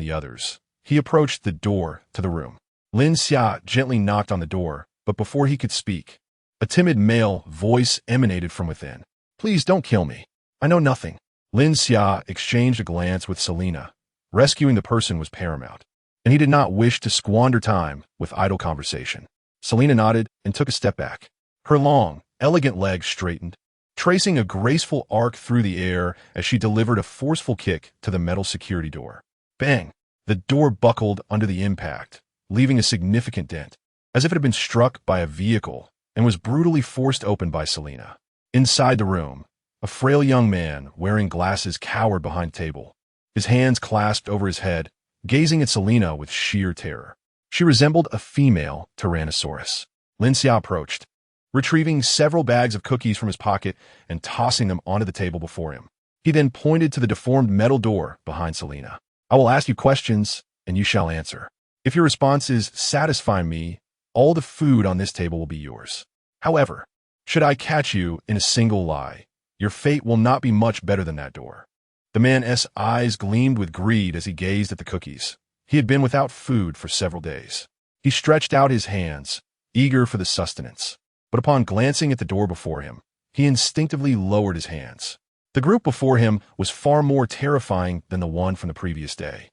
the others, he approached the door to the room. Lin Xia gently knocked on the door, but before he could speak, a timid male voice emanated from within. "Please don't kill me. I know nothing. Lin Xia exchanged a glance with Selena. Rescuing the person was paramount, and he did not wish to squander time with idle conversation. Selena nodded and took a step back. Her long, elegant legs straightened, tracing a graceful arc through the air as she delivered a forceful kick to the metal security door. Bang! The door buckled under the impact, leaving a significant dent, as if it had been struck by a vehicle, and was brutally forced open by Selena. Inside the room, a frail young man wearing glasses cowered behind a table, his hands clasped over his head, gazing at Selena with sheer terror. She resembled a female Tyrannosaurus. Lin Xia approached, retrieving several bags of cookies from his pocket and tossing them onto the table before him. He then pointed to the deformed metal door behind Selena. I will ask you questions, and you shall answer. If your responses satisfy me, all the food on this table will be yours. However, should I catch you in a single lie, your fate will not be much better than that door. The man's eyes gleamed with greed as he gazed at the cookies. He had been without food for several days. He stretched out his hands, eager for the sustenance. But upon glancing at the door before him, he instinctively lowered his hands. The group before him was far more terrifying than the one from the previous day.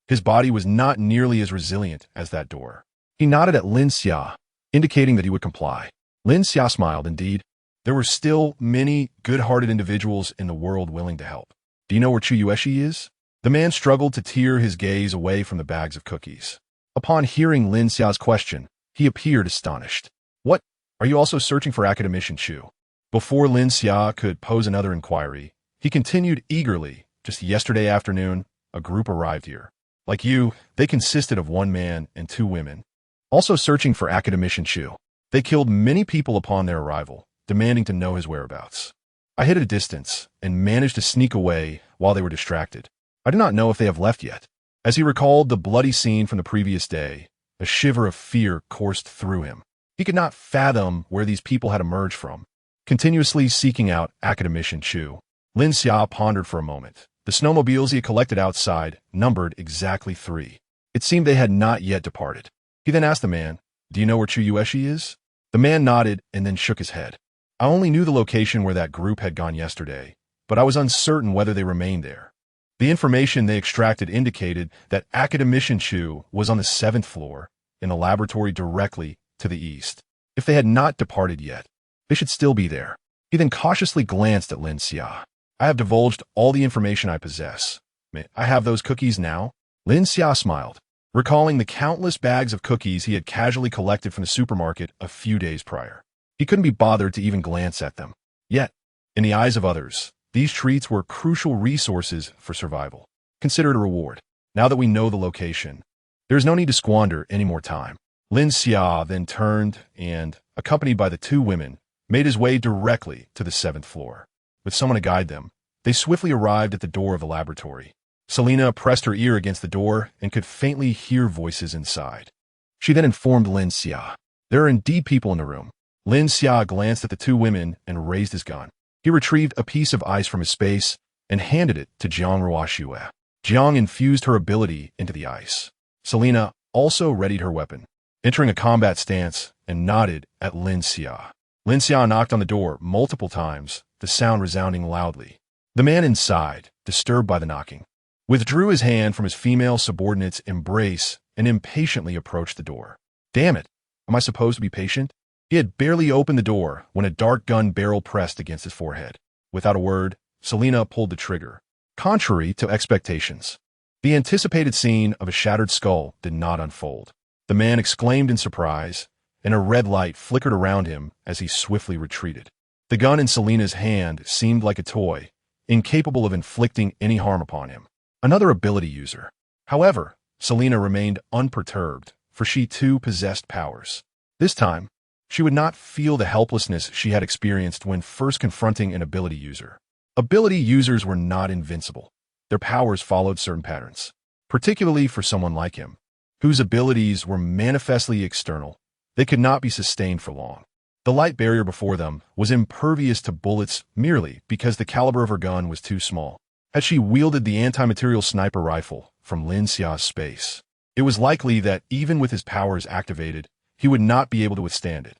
His body was not nearly as resilient as that door. He nodded at Lin Xia, indicating that he would comply. Lin Xia smiled. Indeed, there were still many good-hearted individuals in the world willing to help. Do you know where Chu Yueshi is? The man struggled to tear his gaze away from the bags of cookies. Upon hearing Lin Xia's question, he appeared astonished. What? Are you also searching for Academician Chu? Before Lin Xia could pose another inquiry, he continued eagerly. Just yesterday afternoon, a group arrived here. Like you, they consisted of 1 man and 2 women, also searching for Academician Chu. They killed many people upon their arrival, demanding to know his whereabouts. I hid at a distance and managed to sneak away while they were distracted. I do not know if they have left yet. As he recalled the bloody scene from the previous day, a shiver of fear coursed through him. He could not fathom where these people had emerged from. Continuously seeking out Academician Chu, Lin Xia pondered for a moment. The snowmobiles he had collected outside numbered exactly 3. It seemed they had not yet departed. He then asked the man, "Do you know where Chu Yueshi is?" The man nodded and then shook his head. I only knew the location where that group had gone yesterday, but I was uncertain whether they remained there. The information they extracted indicated that Academician Chu was on the 7th floor, in the laboratory directly to the east. If they had not departed yet, they should still be there. He then cautiously glanced at Lin Xia. I have divulged all the information I possess. May I have those cookies now? Lin Xia smiled, recalling the countless bags of cookies he had casually collected from the supermarket a few days prior. He couldn't be bothered to even glance at them. Yet, in the eyes of others, these treats were crucial resources for survival. Consider it a reward. Now that we know the location, there is no need to squander any more time. Lin Xia then turned and, accompanied by the 2 women, made his way directly to the 7th floor. With someone to guide them, they swiftly arrived at the door of the laboratory. Selena pressed her ear against the door and could faintly hear voices inside. She then informed Lin Xia. There are indeed people in the room. Lin Xia glanced at the 2 women and raised his gun. He retrieved a piece of ice from his space and handed it to Jiang Ruoxue. Jiang infused her ability into the ice. Selena also readied her weapon, entering a combat stance, and nodded at Lin Xia. Lin Xia knocked on the door multiple times, the sound resounding loudly. The man inside, disturbed by the knocking, withdrew his hand from his female subordinate's embrace and impatiently approached the door. Damn it! Am I supposed to be patient? He had barely opened the door when a dark gun barrel pressed against his forehead. Without a word, Selena pulled the trigger. Contrary to expectations, the anticipated scene of a shattered skull did not unfold. The man exclaimed in surprise, and a red light flickered around him as he swiftly retreated. The gun in Selena's hand seemed like a toy, incapable of inflicting any harm upon him. Another ability user. However, Selena remained unperturbed, for she too possessed powers. This time, she would not feel the helplessness she had experienced when first confronting an ability user. Ability users were not invincible. Their powers followed certain patterns, particularly for someone like him, whose abilities were manifestly external. They could not be sustained for long. The light barrier before them was impervious to bullets merely because the caliber of her gun was too small. Had she wielded the anti-material sniper rifle from Lin Xia's space, it was likely that even with his powers activated, he would not be able to withstand it.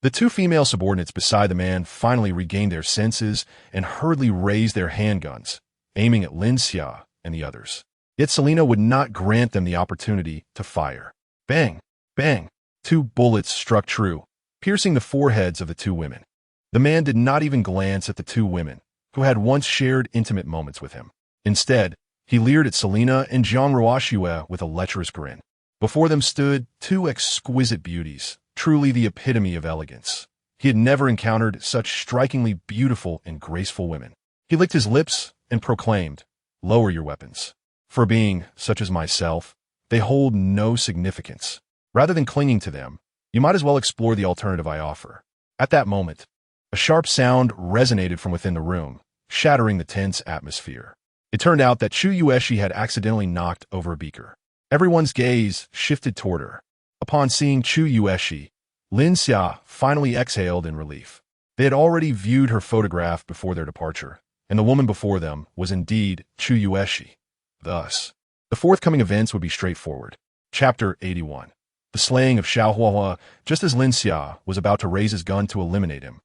The 2 female subordinates beside the man finally regained their senses and hurriedly raised their handguns, aiming at Lin Xia and the others. Yet Selena would not grant them the opportunity to fire. Bang! Bang! 2 bullets struck true, piercing the foreheads of the 2 women. The man did not even glance at the 2 women, who had once shared intimate moments with him. Instead, he leered at Selena and Jiang Ruoxue with a lecherous grin. Before them stood 2 exquisite beauties, truly the epitome of elegance. He had never encountered such strikingly beautiful and graceful women. He licked his lips and proclaimed, "Lower your weapons. For being, such as myself, they hold no significance. Rather than clinging to them, you might as well explore the alternative I offer." At that moment, a sharp sound resonated from within the room, shattering the tense atmosphere. It turned out that Chu Yueshi had accidentally knocked over a beaker. Everyone's gaze shifted toward her. Upon seeing Chu Yueshi, Lin Xia finally exhaled in relief. They had already viewed her photograph before their departure, and the woman before them was indeed Chu Yueshi. Thus, the forthcoming events would be straightforward. Chapter 81. The slaying of Xiao Huahua. Just as Lin Xia was about to raise his gun to eliminate him,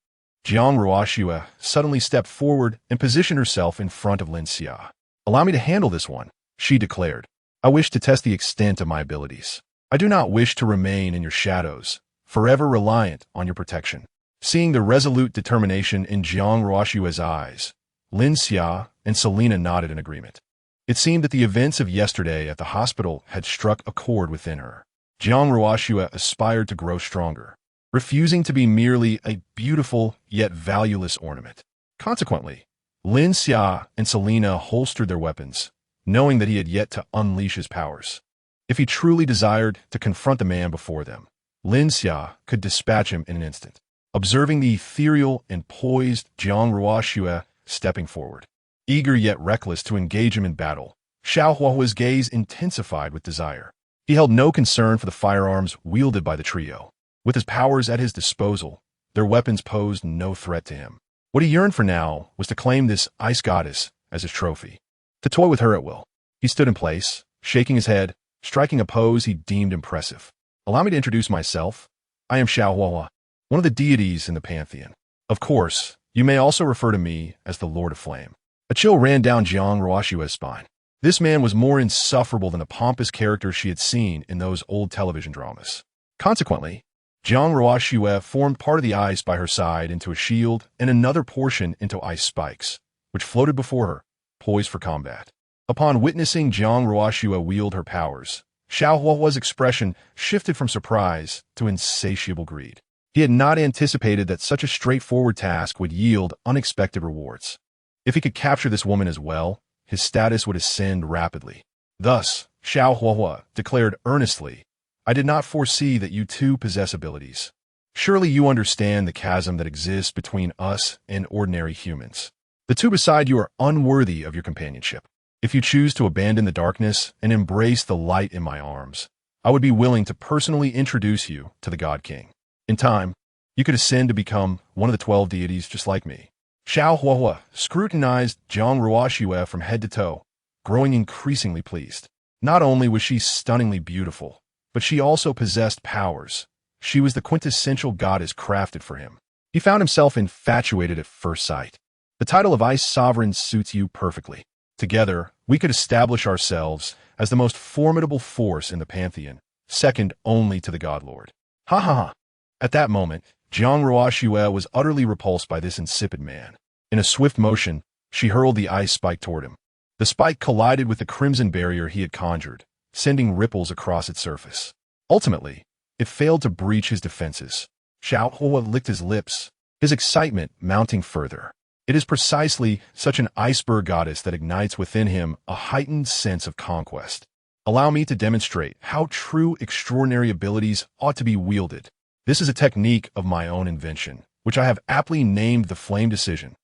Jiang Ruoxue suddenly stepped forward and positioned herself in front of Lin Xia. "Allow me to handle this one," she declared. "I wish to test the extent of my abilities. I do not wish to remain in your shadows, forever reliant on your protection." Seeing the resolute determination in Jiang Ruoxue's eyes, Lin Xia and Selena nodded in agreement. It seemed that the events of yesterday at the hospital had struck a chord within her. Jiang Ruoxue aspired to grow stronger, refusing to be merely a beautiful yet valueless ornament. Consequently, Lin Xia and Selena holstered their weapons, knowing that he had yet to unleash his powers. If he truly desired to confront the man before them, Lin Xia could dispatch him in an instant. Observing the ethereal and poised Jiang Ruoxue stepping forward, eager yet reckless to engage him in battle, Xiao Huahua's gaze intensified with desire. He held no concern for the firearms wielded by the trio. With his powers at his disposal, their weapons posed no threat to him. What he yearned for now was to claim this ice goddess as his trophy, to toy with her at will. He stood in place, shaking his head, striking a pose he deemed impressive. "Allow me to introduce myself. I am Xiao Huahua, one of the deities in the Pantheon. Of course, you may also refer to me as the Lord of Flame." A chill ran down Jiang Ruoxue's spine. This man was more insufferable than the pompous character she had seen in those old television dramas. Consequently, Jiang Ruoxue formed part of the ice by her side into a shield and another portion into ice spikes, which floated before her, poised for combat. Upon witnessing Jiang Ruoxue wield her powers, Xiao Huahua's expression shifted from surprise to insatiable greed. He had not anticipated that such a straightforward task would yield unexpected rewards. If he could capture this woman as well, his status would ascend rapidly. Thus, Xiao Huahua declared earnestly, "I did not foresee that you too possess abilities. Surely you understand the chasm that exists between us and ordinary humans. The two beside you are unworthy of your companionship. If you choose to abandon the darkness and embrace the light in my arms, I would be willing to personally introduce you to the God King. In time, you could ascend to become one of the 12 deities just like me." Xiao Huahua scrutinized Jiang Ruoxue from head to toe, growing increasingly pleased. Not only was she stunningly beautiful, but she also possessed powers. She was the quintessential goddess crafted for him. He found himself infatuated at first sight. "The title of Ice Sovereign suits you perfectly. Together, we could establish ourselves as the most formidable force in the Pantheon, second only to the God Lord." Ha ha ha. At that moment, Jiang Ruoxue was utterly repulsed by this insipid man. In a swift motion, she hurled the ice spike toward him. The spike collided with the crimson barrier he had conjured, sending ripples across its surface. Ultimately, it failed to breach his defenses. Xiao Huahua licked his lips, his excitement mounting further. It is precisely such an iceberg goddess that ignites within him a heightened sense of conquest. Allow me to demonstrate how true extraordinary abilities ought to be wielded. This is a technique of my own invention, which I have aptly named the Flame Decision.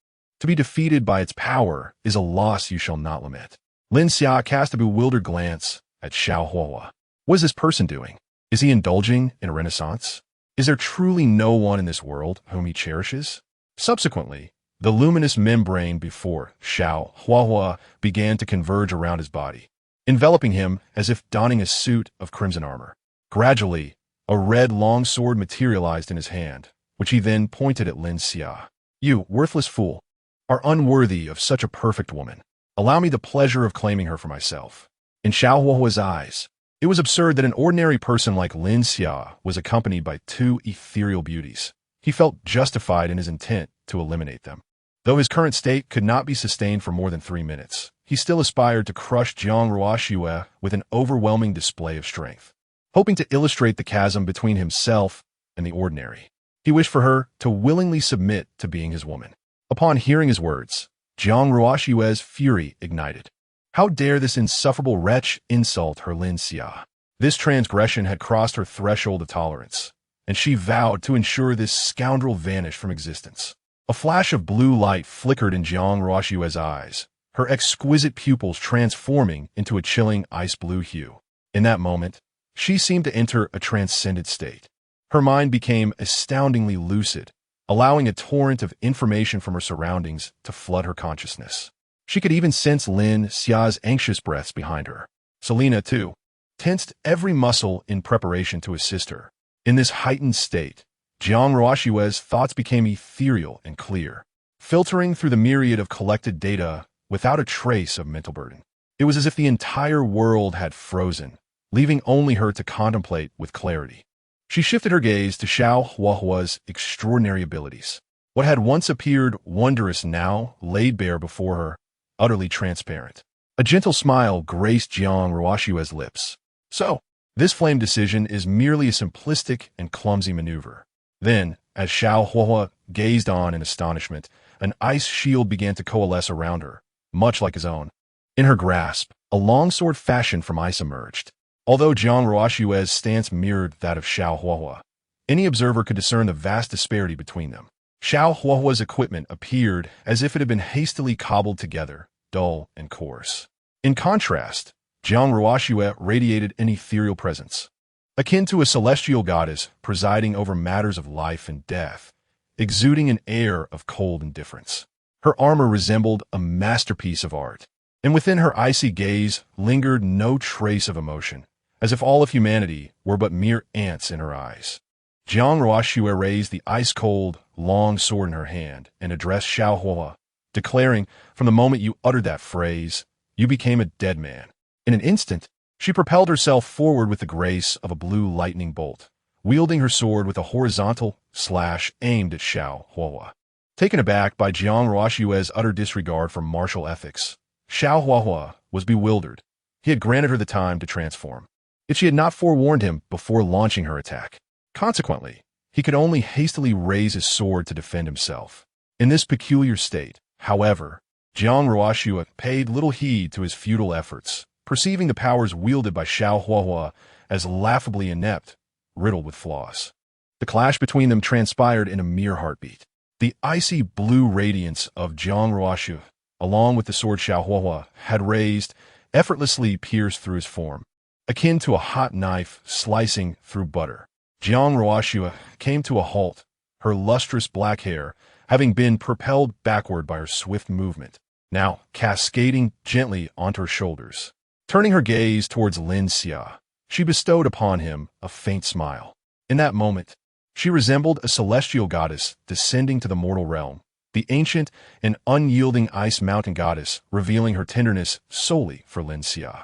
To be defeated by its power is a loss you shall not lament. Lin Xia cast a bewildered glance at Xiao Huahua. What is this person doing? Is he indulging in a renaissance? Is there truly no one in this world whom he cherishes? Subsequently, the luminous membrane before Xiao Huahua began to converge around his body, enveloping him as if donning a suit of crimson armor. Gradually, a red longsword materialized in his hand, which he then pointed at Lin Xia. "You, worthless fool, are unworthy of such a perfect woman. Allow me the pleasure of claiming her for myself. In Xiao Huohua's eyes, it was absurd that an ordinary person like Lin Xia was accompanied by two ethereal beauties. He felt justified in his intent to eliminate them. Though his current state could not be sustained for more than 3 minutes, he still aspired to crush Jiang Ruoxue with an overwhelming display of strength. Hoping to illustrate the chasm between himself and the ordinary, he wished for her to willingly submit to being his woman. Upon hearing his words, Jiang Ruoxue's fury ignited. How dare this insufferable wretch insult her Lin Xia? This transgression had crossed her threshold of tolerance, and she vowed to ensure this scoundrel vanished from existence. A flash of blue light flickered in Jiang Ruoxue's eyes, her exquisite pupils transforming into a chilling ice-blue hue. In that moment, she seemed to enter a transcendent state. Her mind became astoundingly lucid, allowing a torrent of information from her surroundings to flood her consciousness. She could even sense Lin Xia's anxious breaths behind her. Selena, too, tensed every muscle in preparation to assist her. In this heightened state, Jiang Ruoxue's thoughts became ethereal and clear, filtering through the myriad of collected data without a trace of mental burden. It was as if the entire world had frozen, leaving only her to contemplate with clarity. She shifted her gaze to Xiao Huohua's extraordinary abilities. What had once appeared wondrous now laid bare before her, utterly transparent. A gentle smile graced Jiang Ruoxue's lips. So, this flame decision is merely a simplistic and clumsy maneuver. Then, as Xiao Huohua gazed on in astonishment, an ice shield began to coalesce around her, much like his own. In her grasp, a longsword fashioned from ice emerged. Although Jiang Ruoxue's stance mirrored that of Xiao Huohua, any observer could discern the vast disparity between them. Xiao Huohua's equipment appeared as if it had been hastily cobbled together, dull and coarse. In contrast, Jiang Ruoxue radiated an ethereal presence, akin to a celestial goddess presiding over matters of life and death, exuding an air of cold indifference. Her armor resembled a masterpiece of art, and within her icy gaze lingered no trace of emotion, as if all of humanity were but mere ants in her eyes. Jiang Ruoxue raised the ice-cold, long sword in her hand and addressed Xiao Huohua, declaring, "From the moment you uttered that phrase, you became a dead man." In an instant, she propelled herself forward with the grace of a blue lightning bolt, wielding her sword with a horizontal slash aimed at Xiao Huohua. Taken aback by Jiang Ruoxue's utter disregard for martial ethics, Xiao Huohua was bewildered. He had granted her the time to transform, yet she had not forewarned him before launching her attack. Consequently, he could only hastily raise his sword to defend himself. In this peculiar state, however, Jiang Ruoxue paid little heed to his futile efforts, perceiving the powers wielded by Xiao Huohua as laughably inept, riddled with flaws. The clash between them transpired in a mere heartbeat. The icy blue radiance of Jiang Ruoxue, along with the sword Xiao Huohua had raised, effortlessly pierced through his form, akin to a hot knife slicing through butter. Jiang Ruoxue came to a halt, her lustrous black hair having been propelled backward by her swift movement, now cascading gently onto her shoulders. Turning her gaze towards Lin Xia, she bestowed upon him a faint smile. In that moment, she resembled a celestial goddess descending to the mortal realm, the ancient and unyielding ice mountain goddess revealing her tenderness solely for Lin Xia.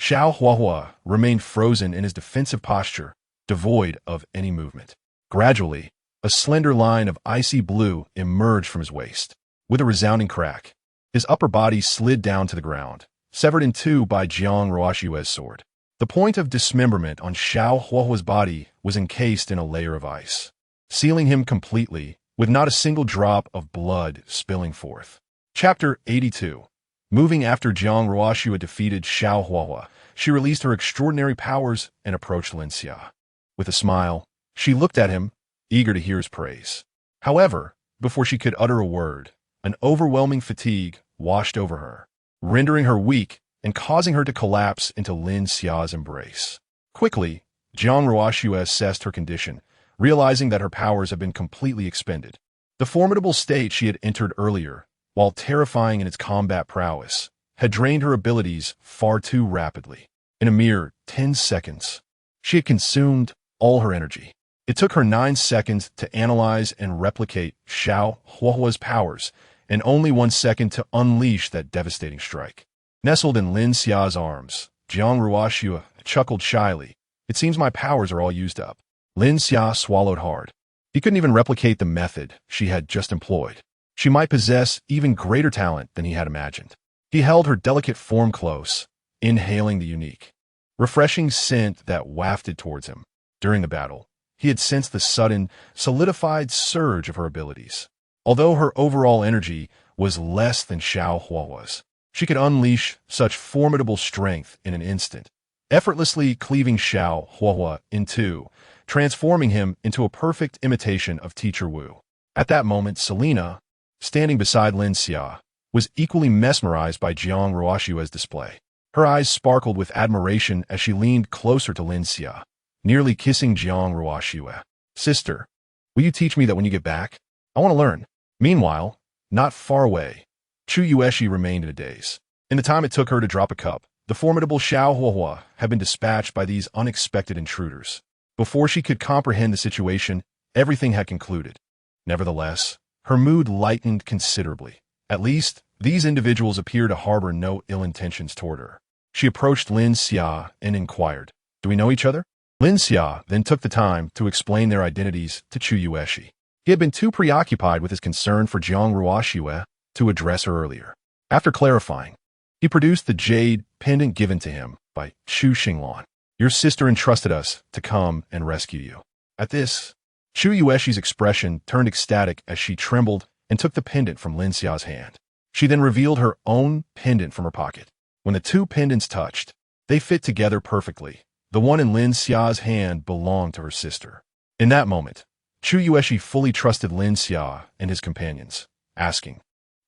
Xiao Huohua remained frozen in his defensive posture, devoid of any movement. Gradually, a slender line of icy blue emerged from his waist. With a resounding crack, his upper body slid down to the ground, severed in two by Jiang Ruoxue's sword. The point of dismemberment on Xiao Huohua's body was encased in a layer of ice, sealing him completely, with not a single drop of blood spilling forth. Chapter 82. Moving after Jiang Ruoxue defeated Xiao Huohua, she released her extraordinary powers and approached Lin Xia. With a smile, she looked at him, eager to hear his praise. However, before she could utter a word, an overwhelming fatigue washed over her, rendering her weak and causing her to collapse into Lin Xia's embrace. Quickly, Jiang Ruoxue assessed her condition, realizing that her powers had been completely expended. The formidable state she had entered earlier, while terrifying in its combat prowess, had drained her abilities far too rapidly. In a mere 10 seconds, she had consumed all her energy. It took her 9 seconds to analyze and replicate Xiao Huohua's powers, and only 1 second to unleash that devastating strike. Nestled in Lin Xia's arms, Jiang Ruoxue chuckled shyly. It seems my powers are all used up. Lin Xia swallowed hard. He couldn't even replicate the method she had just employed. She might possess even greater talent than he had imagined. He held her delicate form close, inhaling the unique, refreshing scent that wafted towards him. During the battle, he had sensed the sudden, solidified surge of her abilities. Although her overall energy was less than Xiao Hua's, she could unleash such formidable strength in an instant, effortlessly cleaving Xiao Hua in two, transforming him into a perfect imitation of Teacher Wu. At that moment, Selena, standing beside Lin Xia, was equally mesmerized by Jiang Ruoxue's display. Her eyes sparkled with admiration as she leaned closer to Lin Xia, nearly kissing Jiang Ruoxue. Sister, will you teach me that when you get back? I want to learn. Meanwhile, not far away, Chu Yueshi remained in a daze. In the time it took her to drop a cup, the formidable Xiao Huahua had been dispatched by these unexpected intruders. Before she could comprehend the situation, everything had concluded. Nevertheless, her mood lightened considerably. At least, these individuals appear to harbor no ill intentions toward her. She approached Lin Xia and inquired, "Do we know each other?" Lin Xia then took the time to explain their identities to Chu Yueshi. He had been too preoccupied with his concern for Jiang Ruoxue to address her earlier. After clarifying, he produced the jade pendant given to him by Chu Xinglan. "Your sister entrusted us to come and rescue you." At this, Chu Yueshi's expression turned ecstatic as she trembled and took the pendant from Lin Xia's hand. She then revealed her own pendant from her pocket. When the two pendants touched, they fit together perfectly. The one in Lin Xia's hand belonged to her sister. In that moment, Chu Yueshi fully trusted Lin Xia and his companions, asking,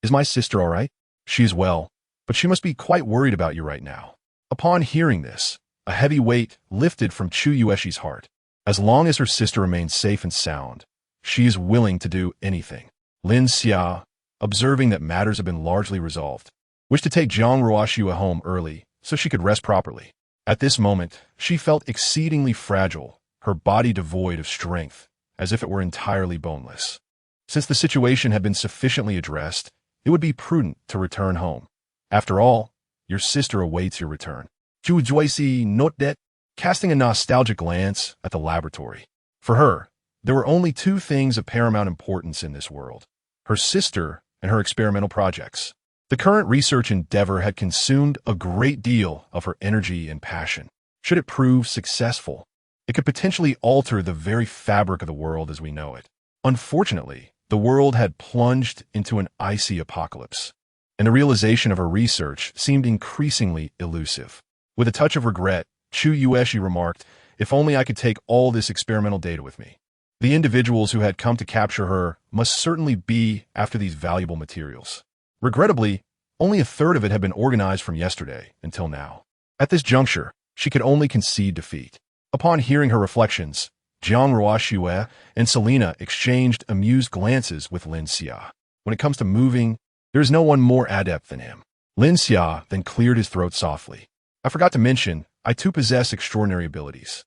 "Is my sister all right?" "She is well, but she must be quite worried about you right now." Upon hearing this, a heavy weight lifted from Chu Yueshi's heart. As long as her sister remains safe and sound, she is willing to do anything. Lin Xia, observing that matters have been largely resolved, wished to take Jiang Ruoxue home early so she could rest properly. At this moment, she felt exceedingly fragile, her body devoid of strength, as if it were entirely boneless. Since the situation had been sufficiently addressed, it would be prudent to return home. After all, your sister awaits your return. Chu Juisi noted that, casting a nostalgic glance at the laboratory. For her, there were only two things of paramount importance in this world: her sister and her experimental projects. The current research endeavor had consumed a great deal of her energy and passion. Should it prove successful, it could potentially alter the very fabric of the world as we know it. Unfortunately, the world had plunged into an icy apocalypse, and the realization of her research seemed increasingly elusive. With a touch of regret, Chu Yueshi remarked, "If only I could take all this experimental data with me." The individuals who had come to capture her must certainly be after these valuable materials. Regrettably, only a third of it had been organized from yesterday until now. At this juncture, she could only concede defeat. Upon hearing her reflections, Jiang Ruoxue and Selena exchanged amused glances with Lin Xia. When it comes to moving, there is no one more adept than him. Lin Xia then cleared his throat softly. "I forgot to mention, I too possess extraordinary abilities."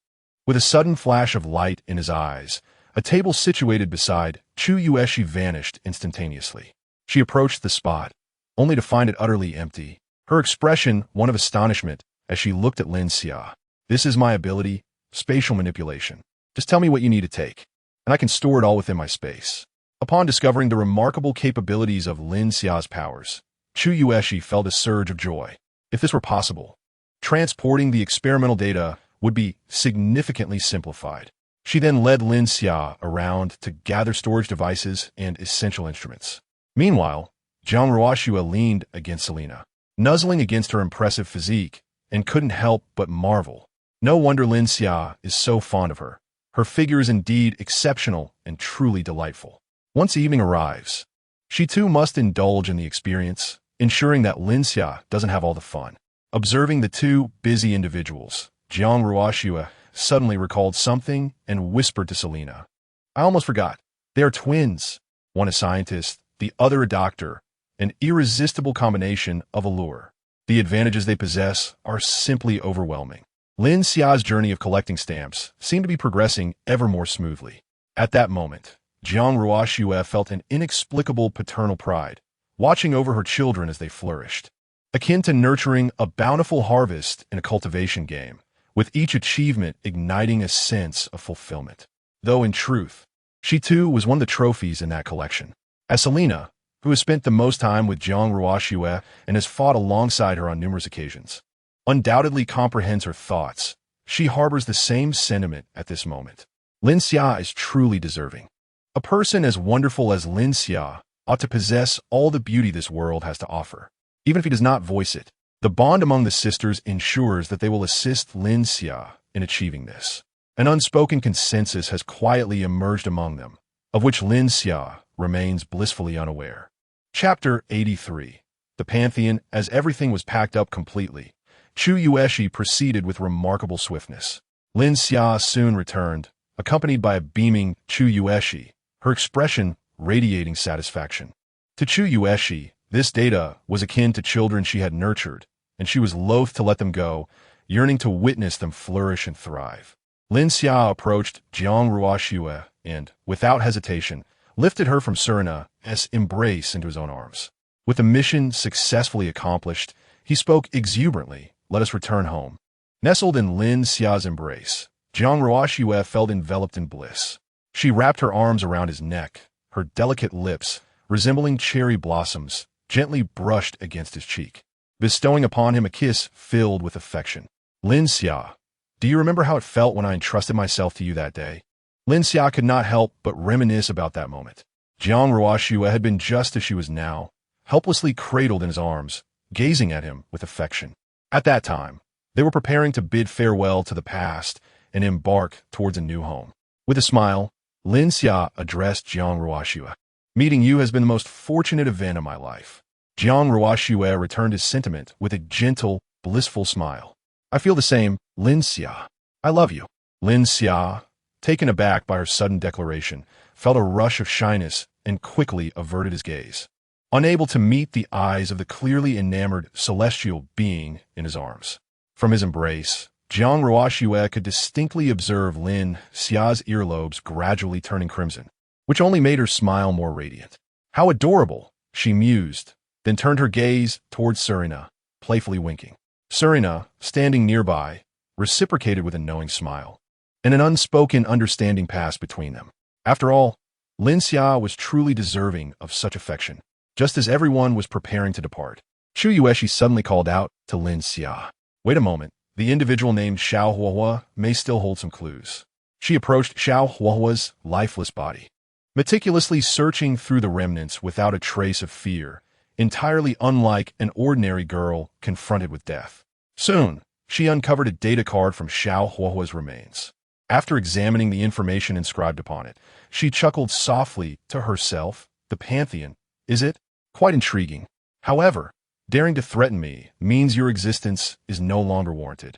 With a sudden flash of light in his eyes, a table situated beside Chu Yueshi vanished instantaneously. She approached the spot, only to find it utterly empty, her expression one of astonishment as she looked at Lin Xia. "This is my ability, spatial manipulation. Just tell me what you need to take, and I can store it all within my space." Upon discovering the remarkable capabilities of Lin Xia's powers, Chu Yueshi felt a surge of joy. If this were possible, transporting the experimental data would be significantly simplified. She then led Lin Xia around to gather storage devices and essential instruments. Meanwhile, Jiang Ruoxue leaned against Selena, nuzzling against her impressive physique, and couldn't help but marvel. No wonder Lin Xia is so fond of her. Her figure is indeed exceptional and truly delightful. Once evening arrives, she too must indulge in the experience, ensuring that Lin Xia doesn't have all the fun. Observing the two busy individuals, Jiang Ruoxue suddenly recalled something and whispered to Selena, "I almost forgot. They are twins. One a scientist, the other a doctor, an irresistible combination of allure. The advantages they possess are simply overwhelming." Lin Xia's journey of collecting stamps seemed to be progressing ever more smoothly. At that moment, Jiang Ruoxue felt an inexplicable paternal pride, watching over her children as they flourished, akin to nurturing a bountiful harvest in a cultivation game, with each achievement igniting a sense of fulfillment. Though in truth, she too was one of the trophies in that collection. As Selena, who has spent the most time with Jiang Ruoxue and has fought alongside her on numerous occasions, undoubtedly comprehends her thoughts, she harbors the same sentiment at this moment. Lin Xia is truly deserving. A person as wonderful as Lin Xia ought to possess all the beauty this world has to offer. Even if he does not voice it, the bond among the sisters ensures that they will assist Lin Xia in achieving this. An unspoken consensus has quietly emerged among them, of which Lin Xia remains blissfully unaware. Chapter 83. The Pantheon. As everything was packed up completely, Chu Yueshi proceeded with remarkable swiftness. Lin Xia soon returned, accompanied by a beaming Chu Yueshi, her expression radiating satisfaction. To Chu Yueshi, this data was akin to children she had nurtured, and she was loath to let them go, yearning to witness them flourish and thrive. Lin Xia approached Jiang Ruoxue and, without hesitation, lifted her from Surina's embrace into his own arms. With the mission successfully accomplished, he spoke exuberantly, "Let us return home." Nestled in Lin Xia's embrace, Jiang Ruoxue felt enveloped in bliss. She wrapped her arms around his neck, her delicate lips, resembling cherry blossoms, gently brushed against his cheek, bestowing upon him a kiss filled with affection. "Lin Xia, do you remember how it felt when I entrusted myself to you that day?" Lin Xia could not help but reminisce about that moment. Jiang Ruoxue had been just as she was now, helplessly cradled in his arms, gazing at him with affection. At that time, they were preparing to bid farewell to the past and embark towards a new home. With a smile, Lin Xia addressed Jiang Ruoxue. "Meeting you has been the most fortunate event of my life." Jiang Ruoxue returned his sentiment with a gentle, blissful smile. "I feel the same, Lin Xia. I love you." Lin Xia, taken aback by her sudden declaration, felt a rush of shyness and quickly averted his gaze, unable to meet the eyes of the clearly enamored celestial being in his arms. From his embrace, Jiang Ruoxue could distinctly observe Lin Xia's earlobes gradually turning crimson, which only made her smile more radiant. "How adorable," she mused, then turned her gaze towards Surina, playfully winking. Surina, standing nearby, reciprocated with a knowing smile, and an unspoken understanding passed between them. After all, Lin Xia was truly deserving of such affection. Just as everyone was preparing to depart, Chu Yueshi suddenly called out to Lin Xia, "Wait a moment, the individual named Xiao Huahua may still hold some clues." She approached Xiao Huahua's lifeless body, meticulously searching through the remnants without a trace of fear, entirely unlike an ordinary girl confronted with death. Soon, she uncovered a data card from Xiao Huahua's remains. After examining the information inscribed upon it, she chuckled softly to herself. "The Pantheon, is it? Quite intriguing. However, daring to threaten me means your existence is no longer warranted."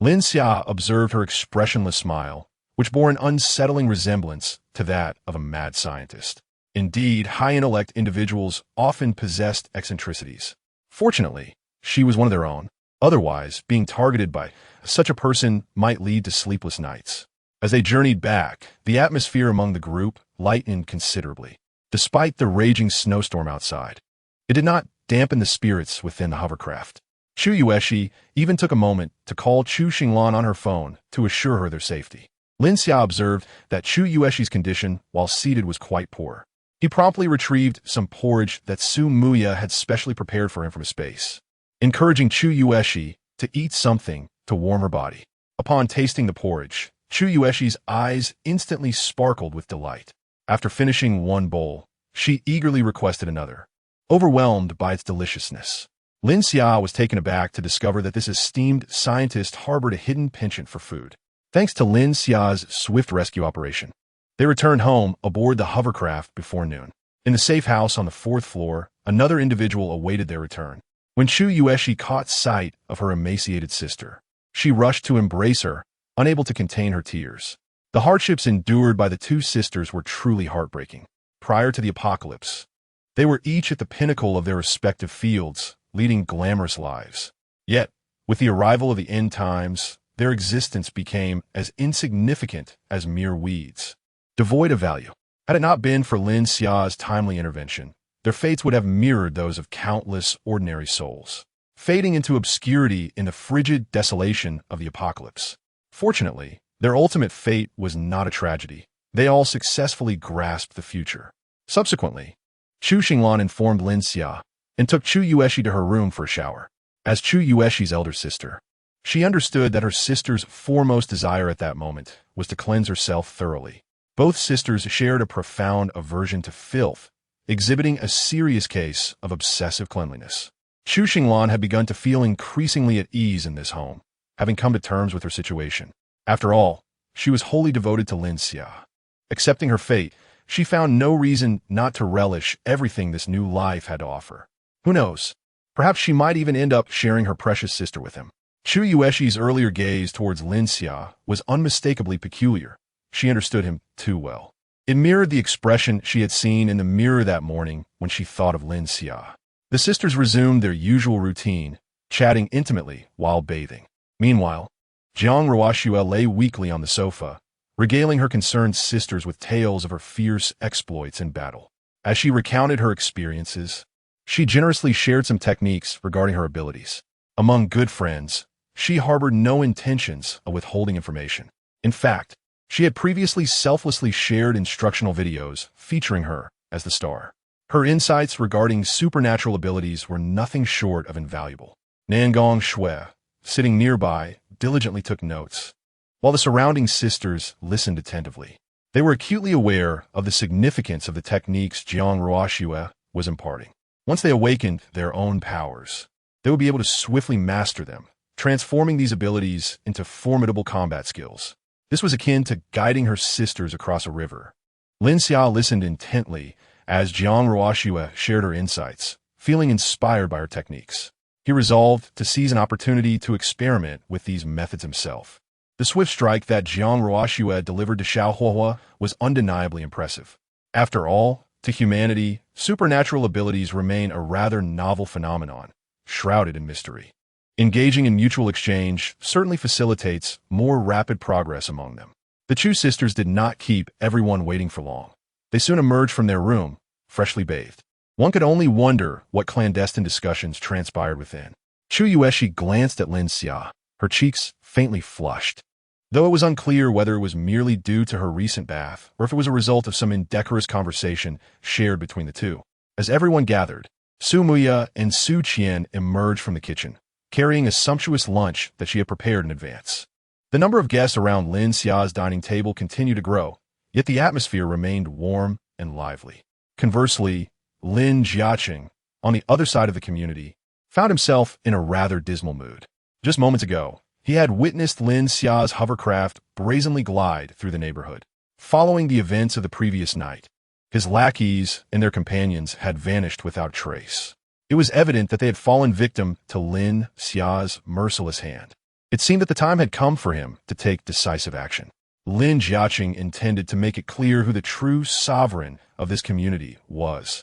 Lin Xia observed her expressionless smile, which bore an unsettling resemblance to that of a mad scientist. Indeed, high-intellect individuals often possessed eccentricities. Fortunately, she was one of their own. Otherwise, being targeted by such a person might lead to sleepless nights. As they journeyed back, the atmosphere among the group lightened considerably. Despite the raging snowstorm outside, it did not dampen the spirits within the hovercraft. Chu Yueshi even took a moment to call Chu Xinglan on her phone to assure her their safety. Lin Xia observed that Chu Yueshi's condition while seated was quite poor. He promptly retrieved some porridge that Su Muya had specially prepared for him from his space, encouraging Chu Yueshi to eat something to warm her body. Upon tasting the porridge, Chu Yueshi's eyes instantly sparkled with delight. After finishing one bowl, she eagerly requested another, overwhelmed by its deliciousness. Lin Xia was taken aback to discover that this esteemed scientist harbored a hidden penchant for food. Thanks to Lin Xia's swift rescue operation, they returned home aboard the hovercraft before noon. In the safe house on the 4th floor, another individual awaited their return. When Chu Yueshi caught sight of her emaciated sister, she rushed to embrace her, unable to contain her tears. The hardships endured by the two sisters were truly heartbreaking. Prior to the apocalypse, they were each at the pinnacle of their respective fields, leading glamorous lives. Yet, with the arrival of the end times, their existence became as insignificant as mere weeds, devoid of value. Had it not been for Lin Xia's timely intervention, their fates would have mirrored those of countless ordinary souls, fading into obscurity in the frigid desolation of the apocalypse. Fortunately, their ultimate fate was not a tragedy. They all successfully grasped the future. Subsequently, Chu Xinglan informed Lin Xia and took Chu Yueshi to her room for a shower. As Chu Yueshi's elder sister, she understood that her sister's foremost desire at that moment was to cleanse herself thoroughly. Both sisters shared a profound aversion to filth, exhibiting a serious case of obsessive cleanliness. Chu Xinglan had begun to feel increasingly at ease in this home, having come to terms with her situation. After all, she was wholly devoted to Lin Xia. Accepting her fate, she found no reason not to relish everything this new life had to offer. Who knows? Perhaps she might even end up sharing her precious sister with him. Chu Yueshi's earlier gaze towards Lin Xia was unmistakably peculiar. She understood him too well. It mirrored the expression she had seen in the mirror that morning when she thought of Lin Xia. The sisters resumed their usual routine, chatting intimately while bathing. Meanwhile, Jiang Ruoxue lay weakly on the sofa, regaling her concerned sisters with tales of her fierce exploits in battle. As she recounted her experiences, she generously shared some techniques regarding her abilities. Among good friends, she harbored no intentions of withholding information. In fact, she had previously selflessly shared instructional videos featuring her as the star. Her insights regarding supernatural abilities were nothing short of invaluable. Nangong Shui, sitting nearby, diligently took notes, while the surrounding sisters listened attentively. They were acutely aware of the significance of the techniques Jiang Ruoxue was imparting. Once they awakened their own powers, they would be able to swiftly master them, transforming these abilities into formidable combat skills. This was akin to guiding her sisters across a river. Lin Xia listened intently as Jiang Ruoxue shared her insights, feeling inspired by her techniques. He resolved to seize an opportunity to experiment with these methods himself. The swift strike that Jiang Ruoxue delivered to Xiao Huohua was undeniably impressive. After all, to humanity, supernatural abilities remain a rather novel phenomenon, shrouded in mystery. Engaging in mutual exchange certainly facilitates more rapid progress among them. The Chu sisters did not keep everyone waiting for long. They soon emerged from their room, freshly bathed. One could only wonder what clandestine discussions transpired within. Chu Yueshi glanced at Lin Xia, her cheeks faintly flushed. Though it was unclear whether it was merely due to her recent bath or if it was a result of some indecorous conversation shared between the two. As everyone gathered, Su Muya and Su Qian emerged from the kitchen, carrying a sumptuous lunch that she had prepared in advance. The number of guests around Lin Xia's dining table continued to grow, yet the atmosphere remained warm and lively. Conversely, Lin Jiaqing, on the other side of the community, found himself in a rather dismal mood. Just moments ago, he had witnessed Lin Xia's hovercraft brazenly glide through the neighborhood. Following the events of the previous night, his lackeys and their companions had vanished without trace. It was evident that they had fallen victim to Lin Xia's merciless hand. It seemed that the time had come for him to take decisive action. Lin Jiaqing intended to make it clear who the true sovereign of this community was.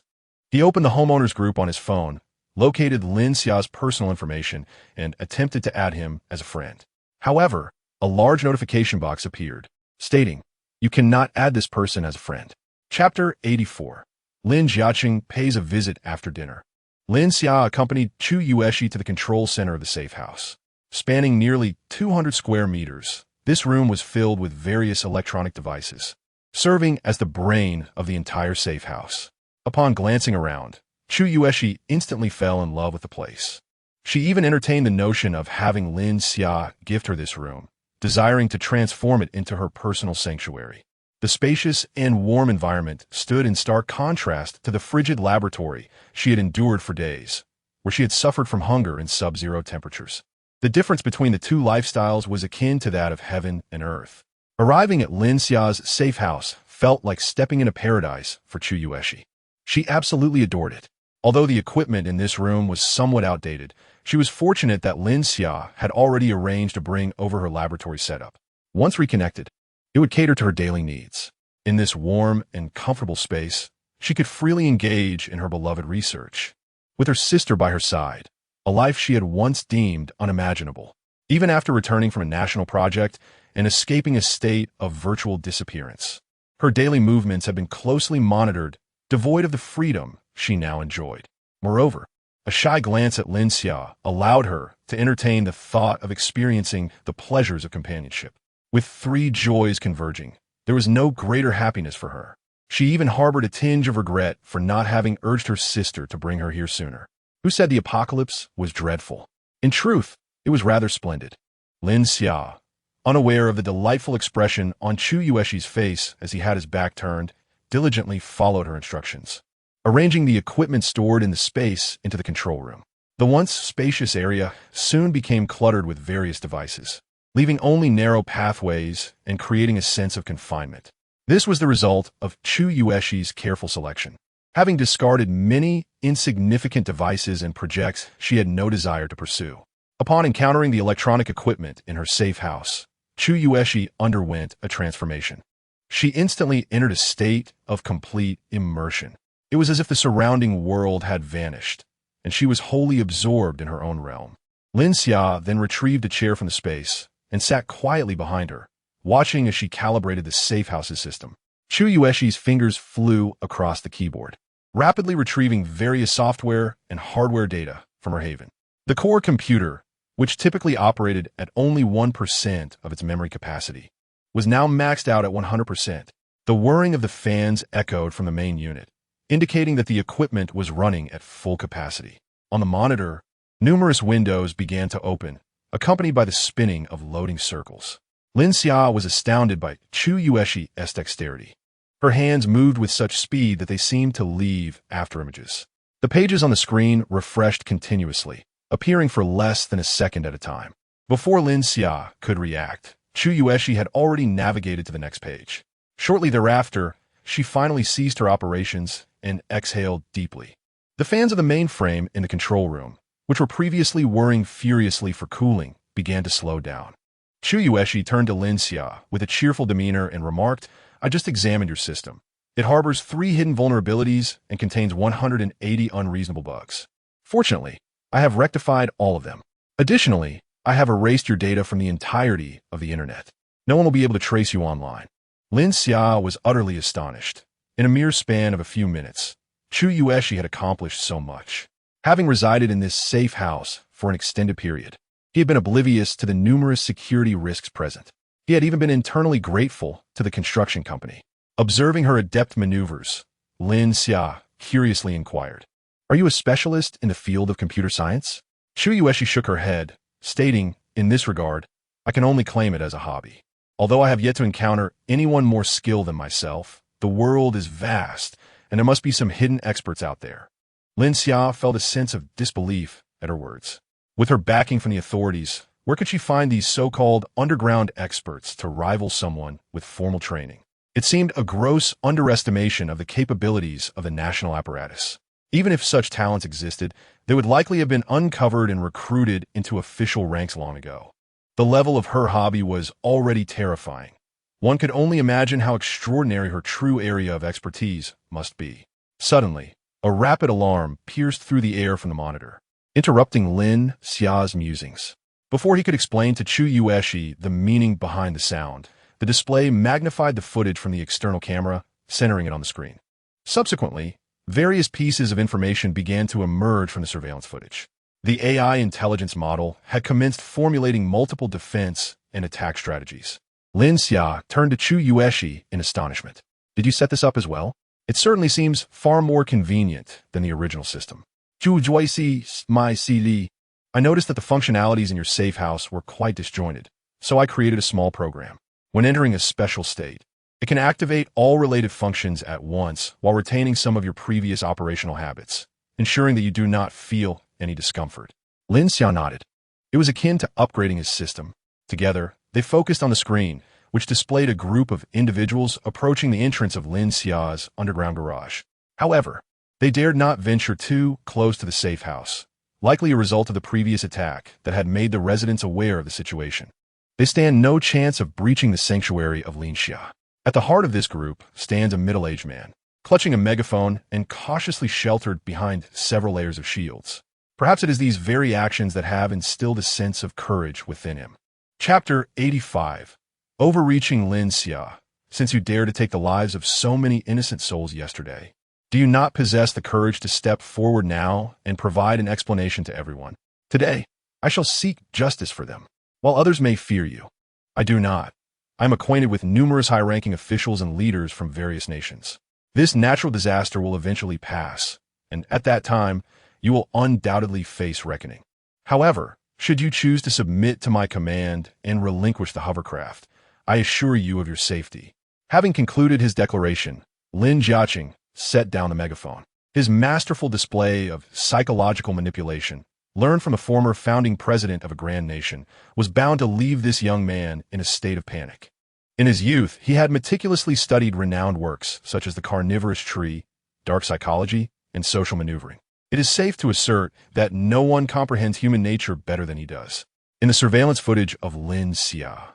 He opened the homeowners group on his phone, located Lin Xia's personal information, and attempted to add him as a friend. However, a large notification box appeared, stating, "You cannot add this person as a friend." Chapter 84. Lin Jiaqing pays a visit after dinner. Lin Xia accompanied Chu Yueshi to the control center of the safe house. Spanning nearly 200 square meters, this room was filled with various electronic devices, serving as the brain of the entire safe house. Upon glancing around, Chu Yueshi instantly fell in love with the place. She even entertained the notion of having Lin Xia gift her this room, desiring to transform it into her personal sanctuary. The spacious and warm environment stood in stark contrast to the frigid laboratory she had endured for days, where she had suffered from hunger in sub-zero temperatures. The difference between the two lifestyles was akin to that of heaven and earth. Arriving at Lin Xia's safe house felt like stepping into paradise for Chu Yueshi. She absolutely adored it. Although the equipment in this room was somewhat outdated, she was fortunate that Lin Xia had already arranged to bring over her laboratory setup. Once reconnected, it would cater to her daily needs. In this warm and comfortable space, she could freely engage in her beloved research. With her sister by her side, a life she had once deemed unimaginable. Even after returning from a national project and escaping a state of virtual disappearance, her daily movements had been closely monitored devoid of the freedom she now enjoyed. Moreover, a shy glance at Lin Xia allowed her to entertain the thought of experiencing the pleasures of companionship. With three joys converging, there was no greater happiness for her. She even harbored a tinge of regret for not having urged her sister to bring her here sooner. Who said the apocalypse was dreadful? In truth, it was rather splendid. Lin Xia, unaware of the delightful expression on Chu Yueshi's face as he had his back turned, diligently followed her instructions, arranging the equipment stored in the space into the control room. The once spacious area soon became cluttered with various devices, leaving only narrow pathways and creating a sense of confinement. This was the result of Chu Yueshi's careful selection. Having discarded many insignificant devices and projects she had no desire to pursue. Upon encountering the electronic equipment in her safe house, Chu Yueshi underwent a transformation. She instantly entered a state of complete immersion. It was as if the surrounding world had vanished, and she was wholly absorbed in her own realm. Lin Xia then retrieved a chair from the space and sat quietly behind her, watching as she calibrated the safe house's system. Chu Yueshi's fingers flew across the keyboard, rapidly retrieving various software and hardware data from her haven. The core computer, which typically operated at only 1% of its memory capacity, was now maxed out at 100%. The whirring of the fans echoed from the main unit, indicating that the equipment was running at full capacity. On the monitor, numerous windows began to open, accompanied by the spinning of loading circles. Lin Xia was astounded by Chu Yueshi's dexterity. Her hands moved with such speed that they seemed to leave afterimages. The pages on the screen refreshed continuously, appearing for less than a second at a time. Before Lin Xia could react, Chu Yueshi had already navigated to the next page. Shortly thereafter, she finally ceased her operations and exhaled deeply. The fans of the mainframe in the control room, which were previously whirring furiously for cooling, began to slow down. Chu Yueshi turned to Lin Xia with a cheerful demeanor and remarked, "I just examined your system. It harbors 3 hidden vulnerabilities and contains 180 unreasonable bugs. Fortunately, I have rectified all of them. Additionally, I have erased your data from the entirety of the internet. No one will be able to trace you online." Lin Xia was utterly astonished. In a mere span of a few minutes, Chu Yueshi had accomplished so much. Having resided in this safe house for an extended period, he had been oblivious to the numerous security risks present. He had even been internally grateful to the construction company. Observing her adept maneuvers, Lin Xia curiously inquired, "Are you a specialist in the field of computer science?" Chu Yueshi shook her head, stating, "In this regard, I can only claim it as a hobby. Although I have yet to encounter anyone more skilled than myself, the world is vast, and there must be some hidden experts out there." Lin Xia felt a sense of disbelief at her words. With her backing from the authorities, where could she find these so-called underground experts to rival someone with formal training? It seemed a gross underestimation of the capabilities of the national apparatus. Even if such talents existed, they would likely have been uncovered and recruited into official ranks long ago. The level of her hobby was already terrifying. One could only imagine how extraordinary her true area of expertise must be. Suddenly, a rapid alarm pierced through the air from the monitor, interrupting Lin Xia's musings. Before he could explain to Chu Yueshi the meaning behind the sound, the display magnified the footage from the external camera, centering it on the screen. Subsequently, various pieces of information began to emerge from the surveillance footage. The AI intelligence model had commenced formulating multiple defense and attack strategies. Lin Xia turned to Chu Yueshi in astonishment. "Did you set this up as well? It certainly seems far more convenient than the original system." "Chu Yueshi, my CD. I noticed that the functionalities in your safe house were quite disjointed, so I created a small program. When entering a special state, it can activate all related functions at once while retaining some of your previous operational habits, ensuring that you do not feel any discomfort." Lin Xia nodded. It was akin to upgrading his system. Together, they focused on the screen, which displayed a group of individuals approaching the entrance of Lin Xia's underground garage. However, they dared not venture too close to the safe house, likely a result of the previous attack that had made the residents aware of the situation. They stand no chance of breaching the sanctuary of Lin Xia. At the heart of this group stands a middle-aged man, clutching a megaphone and cautiously sheltered behind several layers of shields. Perhaps it is these very actions that have instilled a sense of courage within him. Chapter 85. Overreaching Lin Xia. Since you dared to take the lives of so many innocent souls yesterday, Do you not possess the courage to step forward now and provide an explanation to everyone? Today, I shall seek justice for them. While others may fear you, I do not. I am acquainted with numerous high-ranking officials and leaders from various nations. This natural disaster will eventually pass, and at that time, you will undoubtedly face reckoning. However, should you choose to submit to my command and relinquish the hovercraft, I assure you of your safety. Having concluded his declaration, Lin Jiaqing set down the megaphone. His masterful display of psychological manipulation, learned from a former founding president of a grand nation, was bound to leave this young man in a state of panic. In his youth, he had meticulously studied renowned works such as The Carnivorous Tree, Dark Psychology, and Social Maneuvering. It is safe to assert that no one comprehends human nature better than he does. In the surveillance footage of Lin Xia,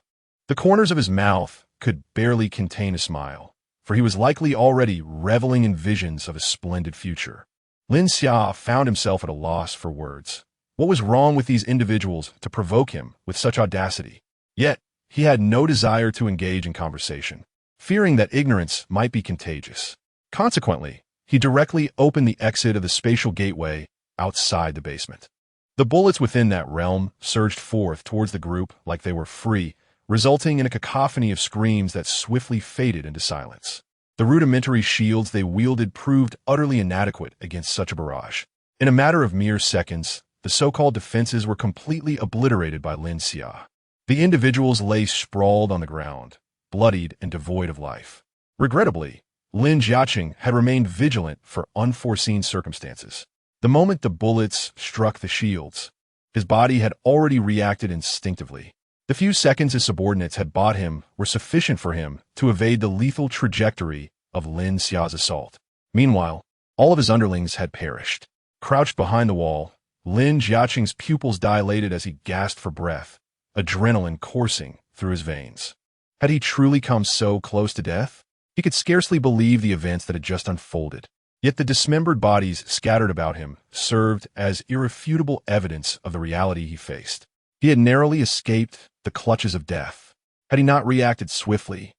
the corners of his mouth could barely contain a smile, for he was likely already reveling in visions of a splendid future. Lin Xia found himself at a loss for words. What was wrong with these individuals to provoke him with such audacity? Yet, he had no desire to engage in conversation, fearing that ignorance might be contagious. Consequently, he directly opened the exit of the spatial gateway outside the basement. The bullets within that realm surged forth towards the group like they were free, resulting in a cacophony of screams that swiftly faded into silence. The rudimentary shields they wielded proved utterly inadequate against such a barrage. In a matter of mere seconds, the so-called defenses were completely obliterated by Lin Xia. The individuals lay sprawled on the ground, bloodied and devoid of life. Regrettably, Lin Jiaqing had remained vigilant for unforeseen circumstances. The moment the bullets struck the shields, his body had already reacted instinctively. The few seconds his subordinates had bought him were sufficient for him to evade the lethal trajectory of Lin Xia's assault. Meanwhile, all of his underlings had perished. Crouched behind the wall, Lin Jiaqing's pupils dilated as he gasped for breath, adrenaline coursing through his veins. Had he truly come so close to death? He could scarcely believe the events that had just unfolded. Yet the dismembered bodies scattered about him served as irrefutable evidence of the reality he faced. He had narrowly escaped the clutches of death. Had he not reacted swiftly,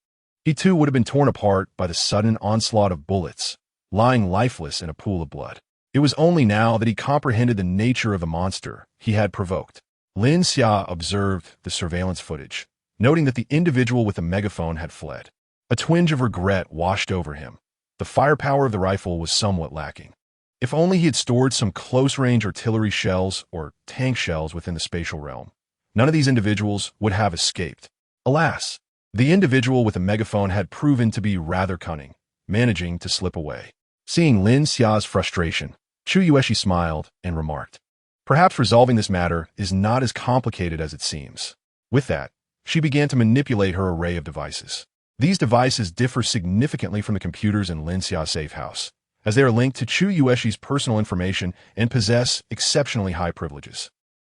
he too would have been torn apart by the sudden onslaught of bullets, lying lifeless in a pool of blood. It was only now that he comprehended the nature of the monster he had provoked. Lin Xia observed the surveillance footage, noting that the individual with the megaphone had fled. A twinge of regret washed over him. The firepower of the rifle was somewhat lacking. If only he had stored some close-range artillery shells or tank shells within the spatial realm, none of these individuals would have escaped. Alas, the individual with the megaphone had proven to be rather cunning, managing to slip away. Seeing Lin Xia's frustration, Chu Yueshi smiled and remarked, "Perhaps resolving this matter is not as complicated as it seems." With that, she began to manipulate her array of devices. These devices differ significantly from the computers in Lin Xia's safe house, as they are linked to Chu Yueshi's personal information and possess exceptionally high privileges.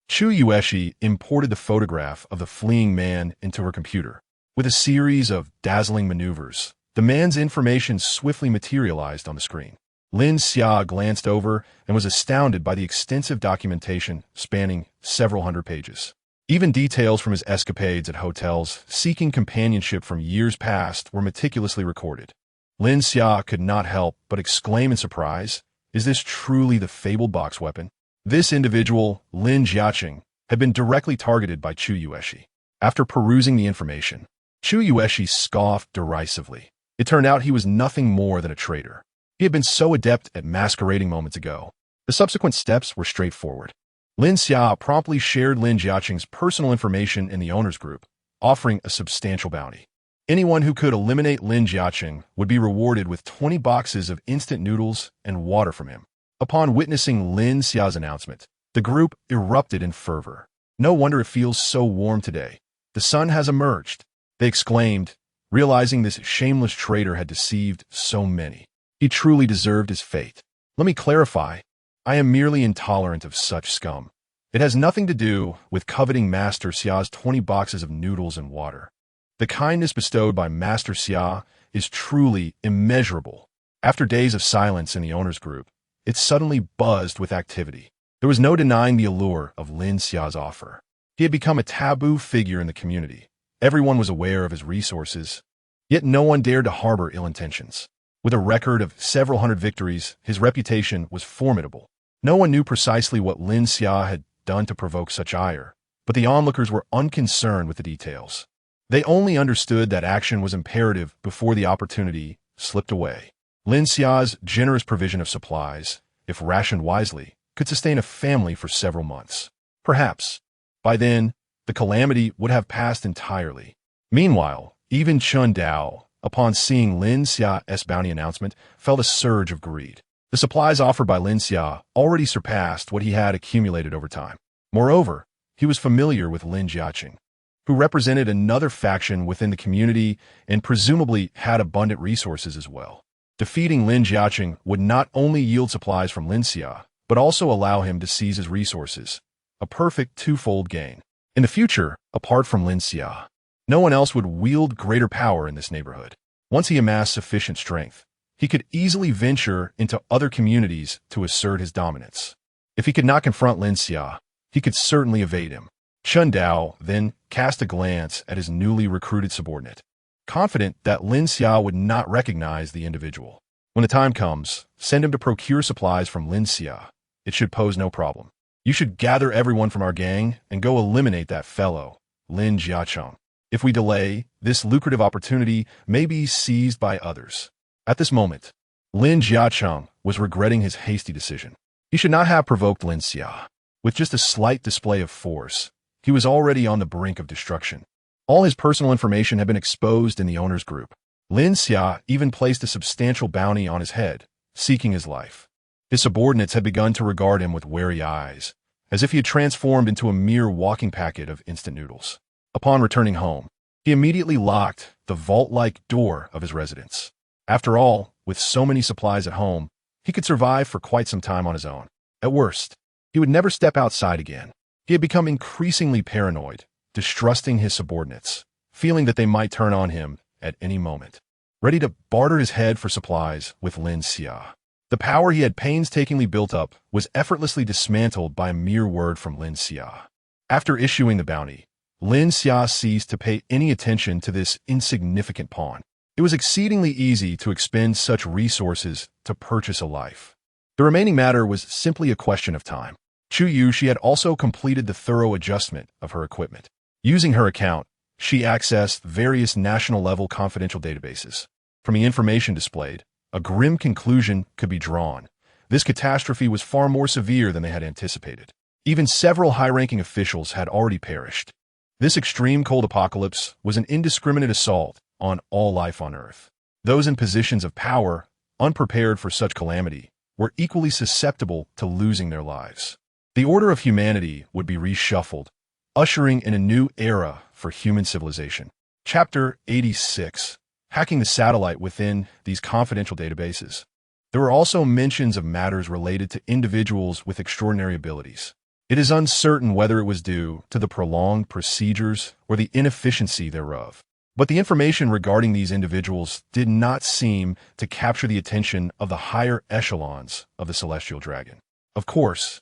Chu Yueshi imported the photograph of the fleeing man into her computer. With a series of dazzling maneuvers, the man's information swiftly materialized on the screen. Lin Xia glanced over and was astounded by the extensive documentation spanning several hundred pages. Even details from his escapades at hotels seeking companionship from years past were meticulously recorded. Lin Xia could not help but exclaim in surprise, "Is this truly the fabled box weapon?" This individual, Lin Jiaqing, had been directly targeted by Chu Yueshi. After perusing the information, Chu Yueshi scoffed derisively. It turned out he was nothing more than a traitor. He had been so adept at masquerading moments ago. The subsequent steps were straightforward. Lin Xia promptly shared Lin Jiaqing's personal information in the owner's group, offering a substantial bounty. Anyone who could eliminate Lin Jiaqing would be rewarded with 20 boxes of instant noodles and water from him. Upon witnessing Lin Xia's announcement, the group erupted in fervor. "No wonder it feels so warm today. The sun has emerged," they exclaimed, realizing this shameless traitor had deceived so many. He truly deserved his fate. Let me clarify. I am merely intolerant of such scum. It has nothing to do with coveting Master Xia's 20 boxes of noodles and water. The kindness bestowed by Master Xia is truly immeasurable. After days of silence in the owner's group, it suddenly buzzed with activity. There was no denying the allure of Lin Xia's offer. He had become a taboo figure in the community. Everyone was aware of his resources, yet no one dared to harbor ill intentions. With a record of several hundred victories, his reputation was formidable. No one knew precisely what Lin Xia had done to provoke such ire, but the onlookers were unconcerned with the details. They only understood that action was imperative before the opportunity slipped away. Lin Xia's generous provision of supplies, if rationed wisely, could sustain a family for several months. Perhaps, by then, the calamity would have passed entirely. Meanwhile, even Chun Dao, upon seeing Lin Xia's bounty announcement, felt a surge of greed. The supplies offered by Lin Xia already surpassed what he had accumulated over time. Moreover, he was familiar with Lin Jiaqing, who represented another faction within the community and presumably had abundant resources as well. Defeating Lin Jiaqing would not only yield supplies from Lin Xia, but also allow him to seize his resources, a perfect twofold gain. In the future, apart from Lin Xia, no one else would wield greater power in this neighborhood. Once he amassed sufficient strength, he could easily venture into other communities to assert his dominance. If he could not confront Lin Xia, he could certainly evade him. Chun Dao then cast a glance at his newly recruited subordinate, confident that Lin Xia would not recognize the individual. When the time comes, send him to procure supplies from Lin Xia. It should pose no problem. You should gather everyone from our gang and go eliminate that fellow, Lin Jiaqing. If we delay, this lucrative opportunity may be seized by others. At this moment, Lin Jiaqing was regretting his hasty decision. He should not have provoked Lin Xia. With just a slight display of force, he was already on the brink of destruction. All his personal information had been exposed in the owner's group. Lin Xia even placed a substantial bounty on his head, seeking his life. His subordinates had begun to regard him with wary eyes, as if he had transformed into a mere walking packet of instant noodles. Upon returning home, he immediately locked the vault-like door of his residence. After all, with so many supplies at home, he could survive for quite some time on his own. At worst, he would never step outside again. He had become increasingly paranoid, distrusting his subordinates, feeling that they might turn on him at any moment, ready to barter his head for supplies with Lin Xia. The power he had painstakingly built up was effortlessly dismantled by a mere word from Lin Xia. After issuing the bounty, Lin Xia ceased to pay any attention to this insignificant pawn. It was exceedingly easy to expend such resources to purchase a life. The remaining matter was simply a question of time. Chu Yushi had also completed the thorough adjustment of her equipment. Using her account, she accessed various national-level confidential databases. From the information displayed, a grim conclusion could be drawn. This catastrophe was far more severe than they had anticipated. Even several high-ranking officials had already perished. This extreme cold apocalypse was an indiscriminate assault on all life on Earth. Those in positions of power, unprepared for such calamity, were equally susceptible to losing their lives. The order of humanity would be reshuffled, ushering in a new era for human civilization. Chapter 86. Hacking the satellite within these confidential databases. There were also mentions of matters related to individuals with extraordinary abilities. It is uncertain whether it was due to the prolonged procedures or the inefficiency thereof. But the information regarding these individuals did not seem to capture the attention of the higher echelons of the Celestial Dragon. Of course,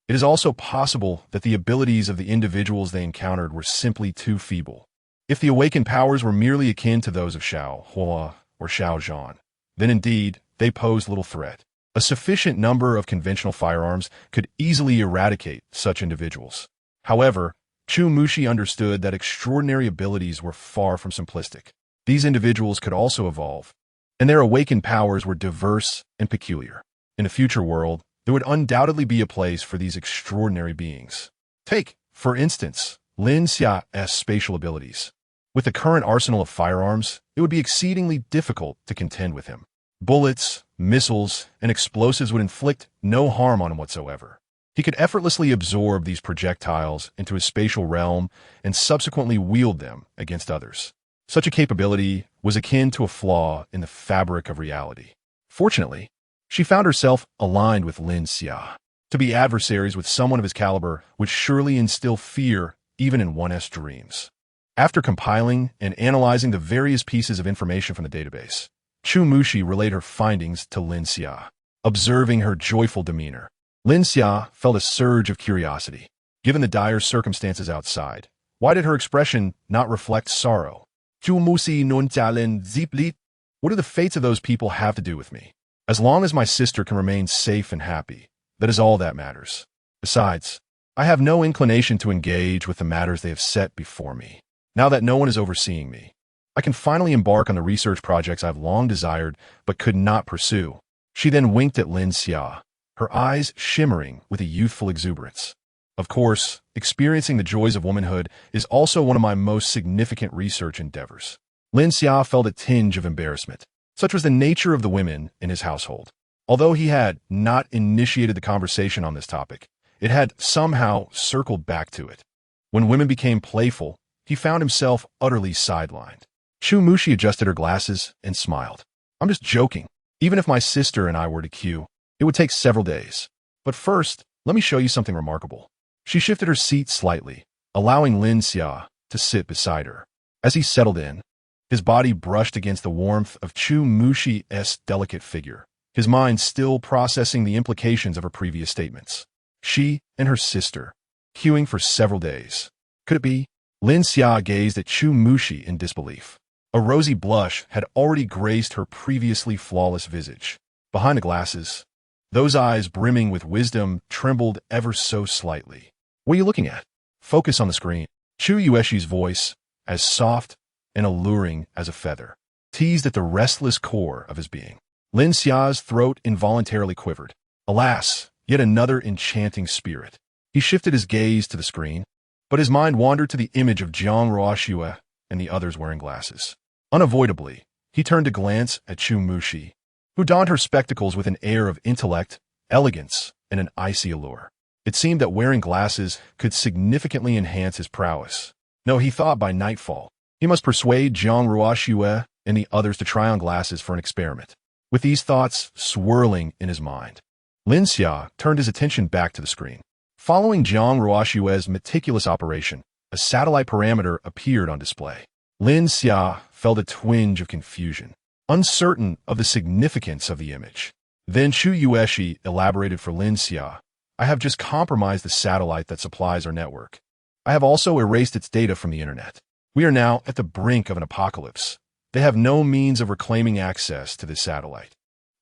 it is also possible that the abilities of the individuals they encountered were simply too feeble. If the awakened powers were merely akin to those of Xiao Hua or Xiao Zhan, then indeed they posed little threat. A sufficient number of conventional firearms could easily eradicate such individuals. However, Chu Mushi understood that extraordinary abilities were far from simplistic. These individuals could also evolve, and their awakened powers were diverse and peculiar. In a future world, there would undoubtedly be a place for these extraordinary beings. Take, for instance, Lin Xia's spatial abilities. With the current arsenal of firearms, it would be exceedingly difficult to contend with him. Bullets, missiles, and explosives would inflict no harm on him whatsoever. He could effortlessly absorb these projectiles into his spatial realm and subsequently wield them against others. Such a capability was akin to a flaw in the fabric of reality. Fortunately, she found herself aligned with Lin Xia. To be adversaries with someone of his caliber would surely instill fear even in one's dreams. After compiling and analyzing the various pieces of information from the database, Chu Mushi relayed her findings to Lin Xia. Observing her joyful demeanor, Lin Xia felt a surge of curiosity. Given the dire circumstances outside, why did her expression not reflect sorrow? Chu Mushi nun jalen ziplit. What do the fates of those people have to do with me? As long as my sister can remain safe and happy, that is all that matters. Besides, I have no inclination to engage with the matters they have set before me. Now that no one is overseeing me, I can finally embark on the research projects I've long desired but could not pursue. She then winked at Lin Xia, her eyes shimmering with a youthful exuberance. Of course, experiencing the joys of womanhood is also one of my most significant research endeavors. Lin Xia felt a tinge of embarrassment. Such was the nature of the women in his household. Although he had not initiated the conversation on this topic, it had somehow circled back to it. When women became playful, he found himself utterly sidelined. Chu Mushi adjusted her glasses and smiled. I'm just joking. Even if my sister and I were to queue, it would take several days. But first, let me show you something remarkable. She shifted her seat slightly, allowing Lin Xia to sit beside her. As he settled in, his body brushed against the warmth of Chu Mushi's delicate figure, his mind still processing the implications of her previous statements. She and her sister, queuing for several days. Could it be? Lin Xia gazed at Chu Mushi in disbelief. A rosy blush had already graced her previously flawless visage. Behind the glasses, those eyes brimming with wisdom trembled ever so slightly. What are you looking at? Focus on the screen. Chu Yueshi's voice, as soft and alluring as a feather, teased at the restless core of his being. Lin Xia's throat involuntarily quivered. Alas, yet another enchanting spirit. He shifted his gaze to the screen, but his mind wandered to the image of Jiang Ruoxue and the others wearing glasses. Unavoidably, he turned to glance at Chu Mushi, who donned her spectacles with an air of intellect, elegance, and an icy allure. It seemed that wearing glasses could significantly enhance his prowess. No, he thought by nightfall, he must persuade Jiang Ruoxue and the others to try on glasses for an experiment. With these thoughts swirling in his mind, Lin Xia turned his attention back to the screen. Following Jiang Ruoxue's meticulous operation, a satellite parameter appeared on display. Lin Xia felt a twinge of confusion, uncertain of the significance of the image. Then Chu Yueshi elaborated for Lin Xia. I have just compromised the satellite that supplies our network. I have also erased its data from the internet. We are now at the brink of an apocalypse. They have no means of reclaiming access to this satellite.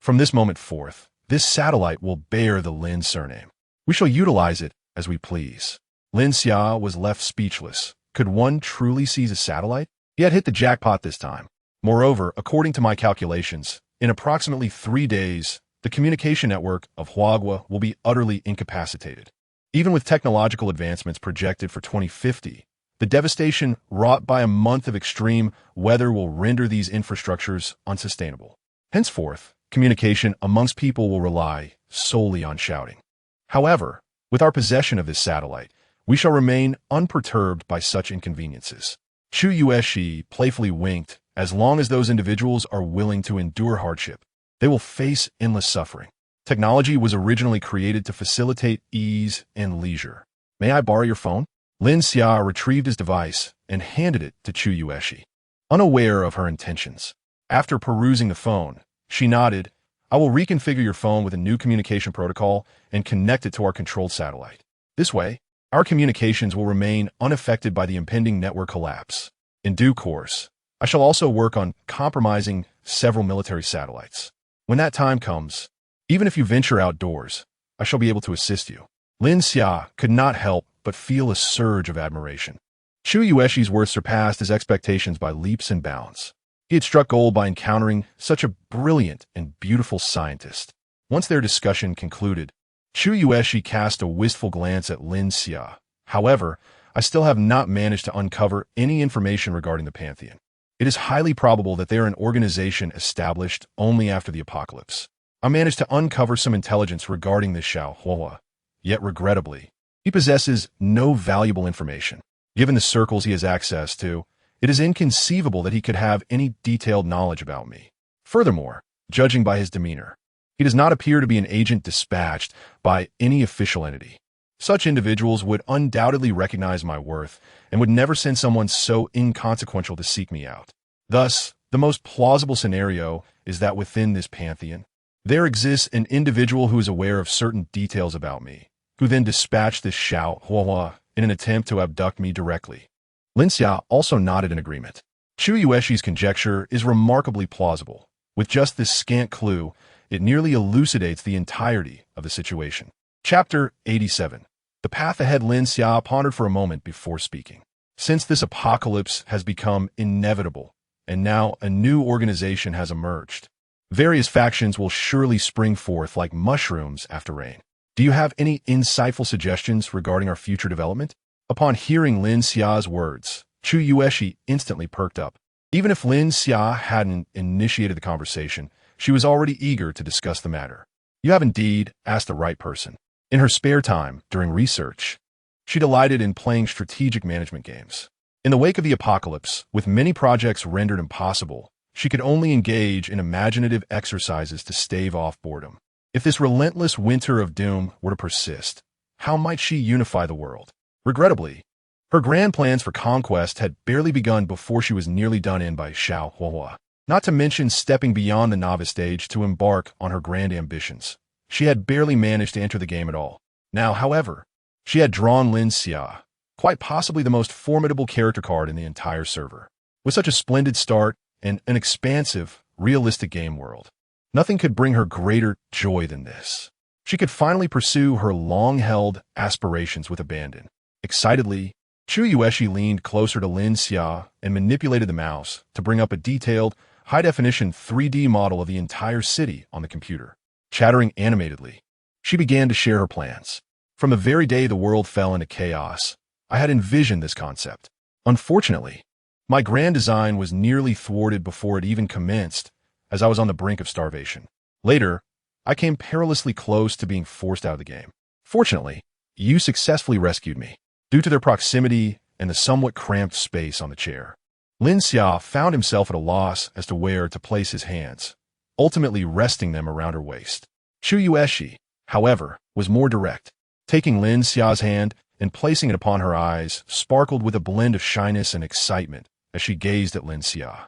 From this moment forth, this satellite will bear the Lin surname. We shall utilize it as we please. Lin Xia was left speechless. Could one truly seize a satellite? He had hit the jackpot this time. Moreover, according to my calculations, in approximately 3 days, the communication network of Huagua will be utterly incapacitated. Even with technological advancements projected for 2050, the devastation wrought by a month of extreme weather will render these infrastructures unsustainable. Henceforth, communication amongst people will rely solely on shouting. However, with our possession of this satellite, we shall remain unperturbed by such inconveniences. Chu Yueshi playfully winked. As long as those individuals are willing to endure hardship, they will face endless suffering. Technology was originally created to facilitate ease and leisure. May I borrow your phone? Lin Xia retrieved his device and handed it to Chu Yueshi, unaware of her intentions. After perusing the phone, she nodded. I will reconfigure your phone with a new communication protocol and connect it to our controlled satellite. This way, our communications will remain unaffected by the impending network collapse. In due course, I shall also work on compromising several military satellites. When that time comes, even if you venture outdoors, I shall be able to assist you. Lin Xia could not help but feel a surge of admiration. Chu Yueshi's worth surpassed his expectations by leaps and bounds. He had struck gold by encountering such a brilliant and beautiful scientist. Once their discussion concluded, Chu Yueshi cast a wistful glance at Lin Xia. However, I still have not managed to uncover any information regarding the Pantheon. It is highly probable that they are an organization established only after the apocalypse. I managed to uncover some intelligence regarding this Xiao Hua, yet regrettably, he possesses no valuable information. Given the circles he has access to, it is inconceivable that he could have any detailed knowledge about me. Furthermore, judging by his demeanor, he does not appear to be an agent dispatched by any official entity. Such individuals would undoubtedly recognize my worth and would never send someone so inconsequential to seek me out. Thus, the most plausible scenario is that within this pantheon, there exists an individual who is aware of certain details about me, who then dispatched this Xiao Hua in an attempt to abduct me directly. Lin Xia also nodded in agreement. Chu Yueshi's conjecture is remarkably plausible. With just this scant clue, it nearly elucidates the entirety of the situation. Chapter 87. The path ahead. Lin Xia pondered for a moment before speaking. Since this apocalypse has become inevitable, and now a new organization has emerged, various factions will surely spring forth like mushrooms after rain. Do you have any insightful suggestions regarding our future development? Upon hearing Lin Xia's words, Chu Yueshi instantly perked up. Even if Lin Xia hadn't initiated the conversation, she was already eager to discuss the matter. You have indeed asked the right person. In her spare time, during research, she delighted in playing strategic management games. In the wake of the apocalypse, with many projects rendered impossible, she could only engage in imaginative exercises to stave off boredom. If this relentless winter of doom were to persist, how might she unify the world? Regrettably, her grand plans for conquest had barely begun before she was nearly done in by Xiao Huahua. Not to mention stepping beyond the novice stage to embark on her grand ambitions. She had barely managed to enter the game at all. Now, however, she had drawn Lin Xia, quite possibly the most formidable character card in the entire server. With such a splendid start and an expansive, realistic game world, nothing could bring her greater joy than this. She could finally pursue her long-held aspirations with abandon. Excitedly, Chu Yueshi leaned closer to Lin Xia and manipulated the mouse to bring up a detailed, high-definition 3D model of the entire city on the computer. Chattering animatedly, she began to share her plans. From the very day the world fell into chaos, I had envisioned this concept. Unfortunately, my grand design was nearly thwarted before it even commenced, as I was on the brink of starvation. Later, I came perilously close to being forced out of the game. Fortunately, you successfully rescued me. Due to their proximity and the somewhat cramped space on the chair, Lin Xia found himself at a loss as to where to place his hands, ultimately resting them around her waist. Chu Yueshi, however, was more direct. Taking Lin Xia's hand and placing it upon her eyes sparkled with a blend of shyness and excitement as she gazed at Lin Xia.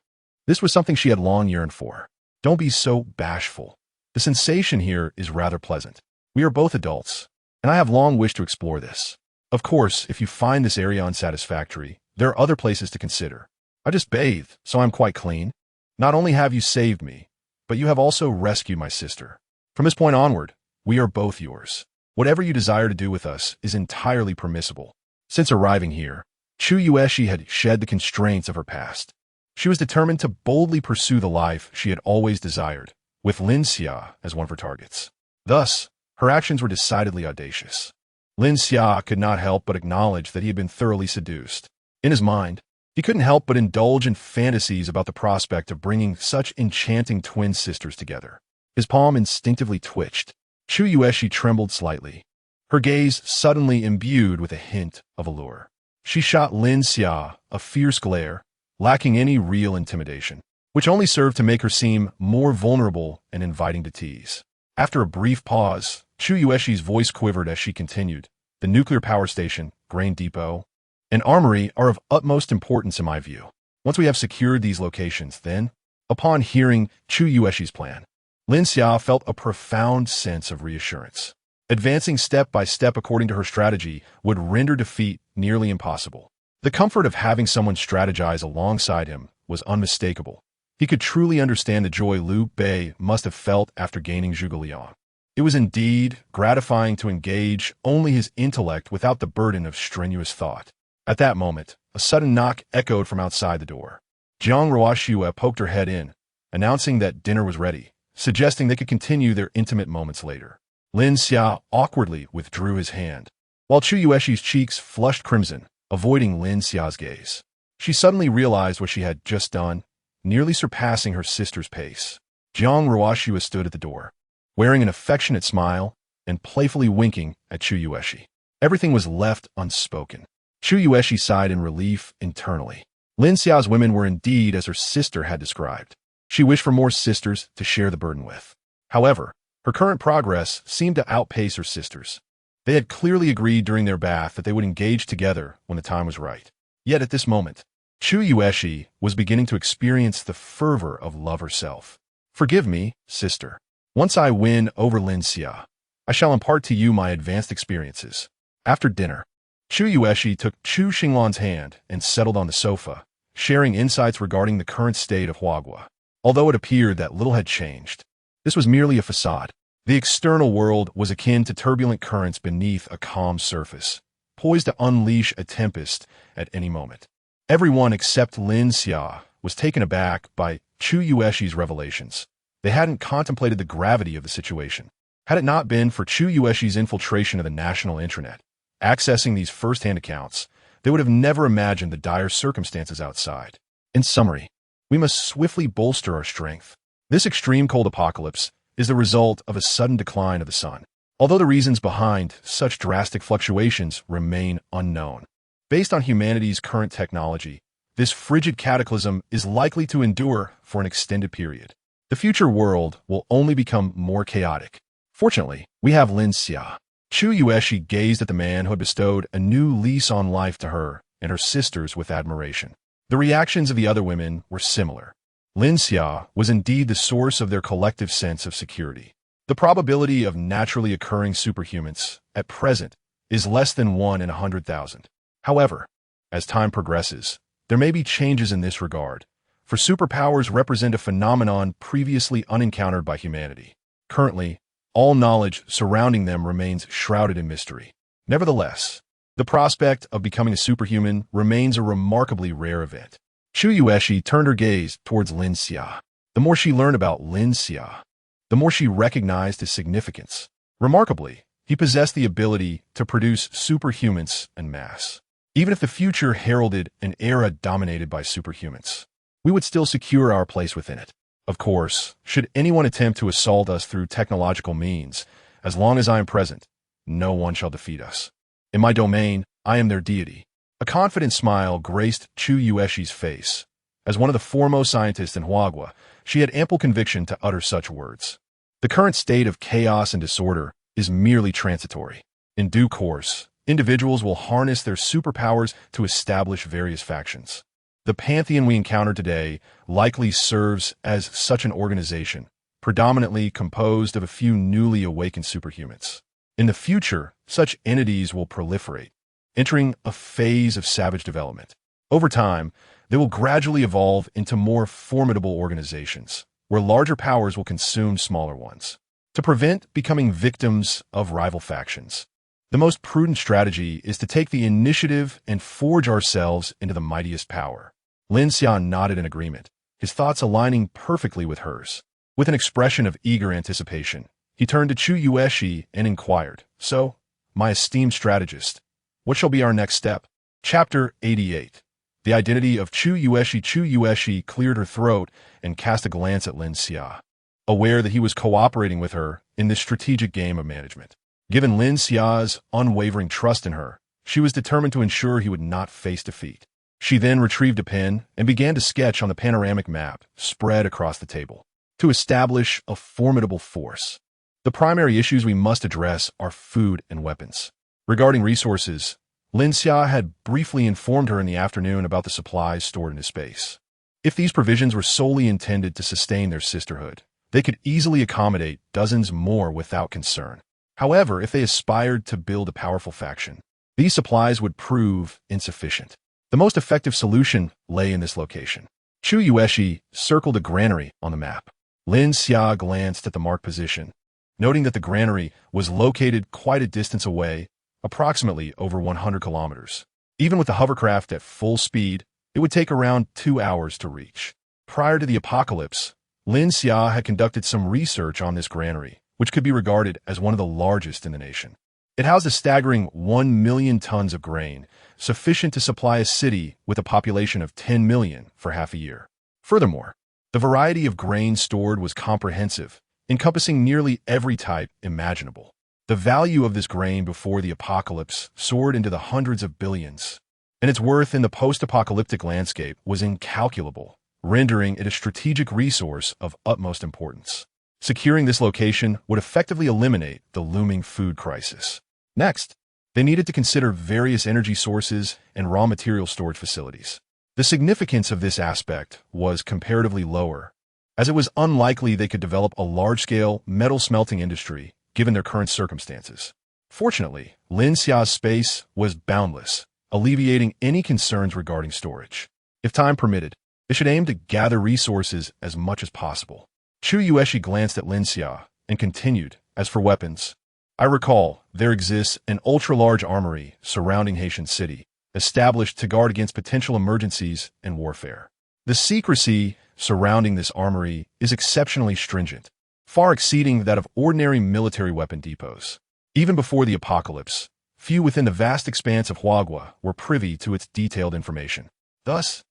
This was something she had long yearned for. Don't be so bashful. The sensation here is rather pleasant. We are both adults, and I have long wished to explore this. Of course, if you find this area unsatisfactory, there are other places to consider. I just bathed, so I'm quite clean. Not only have you saved me, but you have also rescued my sister. From this point onward, we are both yours. Whatever you desire to do with us is entirely permissible. Since arriving here, Chu Yueshi had shed the constraints of her past. She was determined to boldly pursue the life she had always desired, with Lin Xia as one of her targets. Thus, her actions were decidedly audacious. Lin Xia could not help but acknowledge that he had been thoroughly seduced. In his mind, he couldn't help but indulge in fantasies about the prospect of bringing such enchanting twin sisters together. His palm instinctively twitched. Chu Yueshi trembled slightly, her gaze suddenly imbued with a hint of allure. She shot Lin Xia a fierce glare, lacking any real intimidation, which only served to make her seem more vulnerable and inviting to tease. After a brief pause, Chu Yueshi's voice quivered as she continued. The nuclear power station, grain depot, and armory are of utmost importance in my view. Once we have secured these locations, then, upon hearing Chu Yueshi's plan, Lin Xia felt a profound sense of reassurance. Advancing step by step according to her strategy would render defeat nearly impossible. The comfort of having someone strategize alongside him was unmistakable. He could truly understand the joy Liu Bei must have felt after gaining Zhuge. It was indeed gratifying to engage only his intellect without the burden of strenuous thought. At that moment, a sudden knock echoed from outside the door. Jiang Ruoxue poked her head in, announcing that dinner was ready, suggesting they could continue their intimate moments later. Lin Xia awkwardly withdrew his hand, while Chu Yueshi's cheeks flushed crimson, avoiding Lin Xia's gaze. She suddenly realized what she had just done, nearly surpassing her sister's pace. Jiang Ruoxue stood at the door, wearing an affectionate smile and playfully winking at Chu Yueshi. Everything was left unspoken. Chu Yueshi sighed in relief internally. Lin Xia's women were indeed as her sister had described. She wished for more sisters to share the burden with. However, her current progress seemed to outpace her sister's. They had clearly agreed during their bath that they would engage together when the time was right. Yet at this moment, Chu Yueshi was beginning to experience the fervor of love herself. Forgive me, sister. Once I win over Lin Xia, I shall impart to you my advanced experiences. After dinner, Chu Yueshi took Chu Xinglan's hand and settled on the sofa, sharing insights regarding the current state of Huagua. although it appeared that little had changed. This was merely a facade. The external world was akin to turbulent currents beneath a calm surface, poised to unleash a tempest at any moment. Everyone except Lin Xia was taken aback by Chu Yueshi's revelations. They hadn't contemplated the gravity of the situation. Had it not been for Chu Yueshi's infiltration of the national intranet, accessing these first-hand accounts, they would have never imagined the dire circumstances outside. In summary, we must swiftly bolster our strength. This extreme cold apocalypse is the result of a sudden decline of the sun, although the reasons behind such drastic fluctuations remain unknown. Based on humanity's current technology, this frigid cataclysm is likely to endure for an extended period. The future world will only become more chaotic. Fortunately, we have Lin Xia. Chu Yueshi gazed at the man who had bestowed a new lease on life to her and her sisters with admiration. The reactions of the other women were similar. Lin Xia was indeed the source of their collective sense of security. The probability of naturally occurring superhumans, at present, is less than 1 in 100,000. However, as time progresses, there may be changes in this regard, for superpowers represent a phenomenon previously unencountered by humanity. Currently, all knowledge surrounding them remains shrouded in mystery. Nevertheless, the prospect of becoming a superhuman remains a remarkably rare event. Chu Yueshi turned her gaze towards Lin Xia. The more she learned about Lin Xia, the more she recognized his significance. Remarkably, he possessed the ability to produce superhumans en masse. Even if the future heralded an era dominated by superhumans, we would still secure our place within it. Of course, should anyone attempt to assault us through technological means, as long as I am present, no one shall defeat us. In my domain, I am their deity. A confident smile graced Chu Yueshi's face. As one of the foremost scientists in Huagua, she had ample conviction to utter such words. The current state of chaos and disorder is merely transitory. In due course, individuals will harness their superpowers to establish various factions. The Pantheon we encounter today likely serves as such an organization, predominantly composed of a few newly awakened superhumans. In the future, such entities will proliferate, entering a phase of savage development. Over time, they will gradually evolve into more formidable organizations, where larger powers will consume smaller ones. To prevent becoming victims of rival factions, the most prudent strategy is to take the initiative and forge ourselves into the mightiest power. Lin Xia nodded in agreement, his thoughts aligning perfectly with hers. With an expression of eager anticipation, he turned to Chu Yueshi and inquired, "So, my esteemed strategist, what shall be our next step?" Chapter 88. The identity of Chu Yueshi. Chu Yueshi cleared her throat and cast a glance at Lin Xia, aware that he was cooperating with her in this strategic game of management. Given Lin Xia's unwavering trust in her, she was determined to ensure he would not face defeat. She then retrieved a pen and began to sketch on the panoramic map spread across the table to establish a formidable force. The primary issues we must address are food and weapons. Regarding resources, Lin Xia had briefly informed her in the afternoon about the supplies stored in his space. If these provisions were solely intended to sustain their sisterhood, they could easily accommodate dozens more without concern. However, if they aspired to build a powerful faction, these supplies would prove insufficient. The most effective solution lay in this location. Chu Yueshi circled a granary on the map. Lin Xia glanced at the marked position, noting that the granary was located quite a distance away, approximately over 100 kilometers. Even with the hovercraft at full speed, it would take around 2 hours to reach. Prior to the apocalypse, Lin Xia had conducted some research on this granary, which could be regarded as one of the largest in the nation. It housed a staggering 1 million tons of grain, sufficient to supply a city with a population of 10 million for half a year. Furthermore, the variety of grain stored was comprehensive, encompassing nearly every type imaginable. The value of this grain before the apocalypse soared into the hundreds of billions, and its worth in the post-apocalyptic landscape was incalculable, rendering it a strategic resource of utmost importance. Securing this location would effectively eliminate the looming food crisis. Next, they needed to consider various energy sources and raw material storage facilities. The significance of this aspect was comparatively lower, as it was unlikely they could develop a large-scale metal smelting industry given their current circumstances. Fortunately, Lin Xia's space was boundless, alleviating any concerns regarding storage. If time permitted, They should aim to gather resources as much as possible. Chu Yueshi glanced at Lin Xia and continued, as for weapons, I recall there exists an ultra-large armory surrounding Haitian City, established to guard against potential emergencies and warfare. The secrecy surrounding this armory is exceptionally stringent, far exceeding that of ordinary military weapon depots. Even before the apocalypse, few within the vast expanse of Huagua were privy to its detailed information. Thus,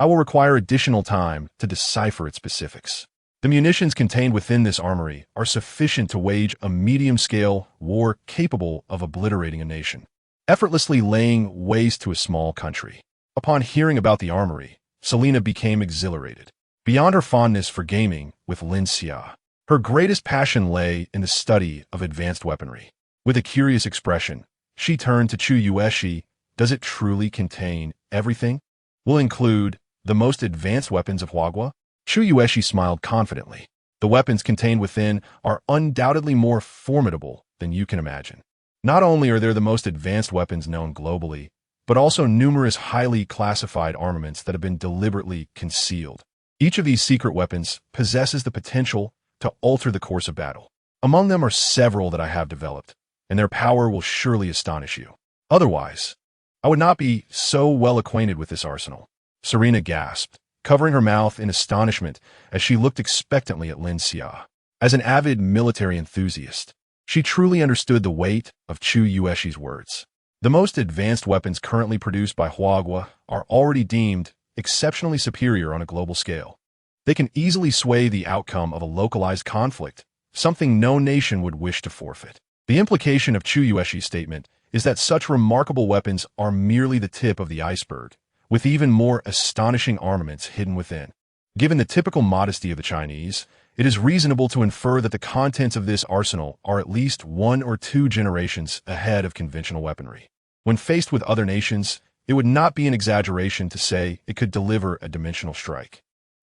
I will require additional time to decipher its specifics. The munitions contained within this armory are sufficient to wage a medium-scale war capable of obliterating a nation, effortlessly laying waste to a small country. Upon hearing about the armory, Selena became exhilarated. Beyond her fondness for gaming with Lin Xia, her greatest passion lay in the study of advanced weaponry. With a curious expression, she turned to Chu Yueshi. Does it truly contain everything? Will include the most advanced weapons of Huagua? Chu Yueshi smiled confidently. The weapons contained within are undoubtedly more formidable than you can imagine. Not only are there the most advanced weapons known globally, but also numerous highly classified armaments that have been deliberately concealed. Each of these secret weapons possesses the potential to alter the course of battle. Among them are several that I have developed, and their power will surely astonish you. Otherwise, I would not be so well acquainted with this arsenal. Serena gasped, covering her mouth in astonishment as she looked expectantly at Lin Xia. As an avid military enthusiast, she truly understood the weight of Chu Yueshi's words. The most advanced weapons currently produced by Huagua are already deemed exceptionally superior on a global scale. They can easily sway the outcome of a localized conflict, something no nation would wish to forfeit. The implication of Chu Yueshi's statement is that such remarkable weapons are merely the tip of the iceberg, with even more astonishing armaments hidden within. Given the typical modesty of the Chinese, it is reasonable to infer that the contents of this arsenal are at least 1 or 2 generations ahead of conventional weaponry. When faced with other nations, it would not be an exaggeration to say it could deliver a dimensional strike.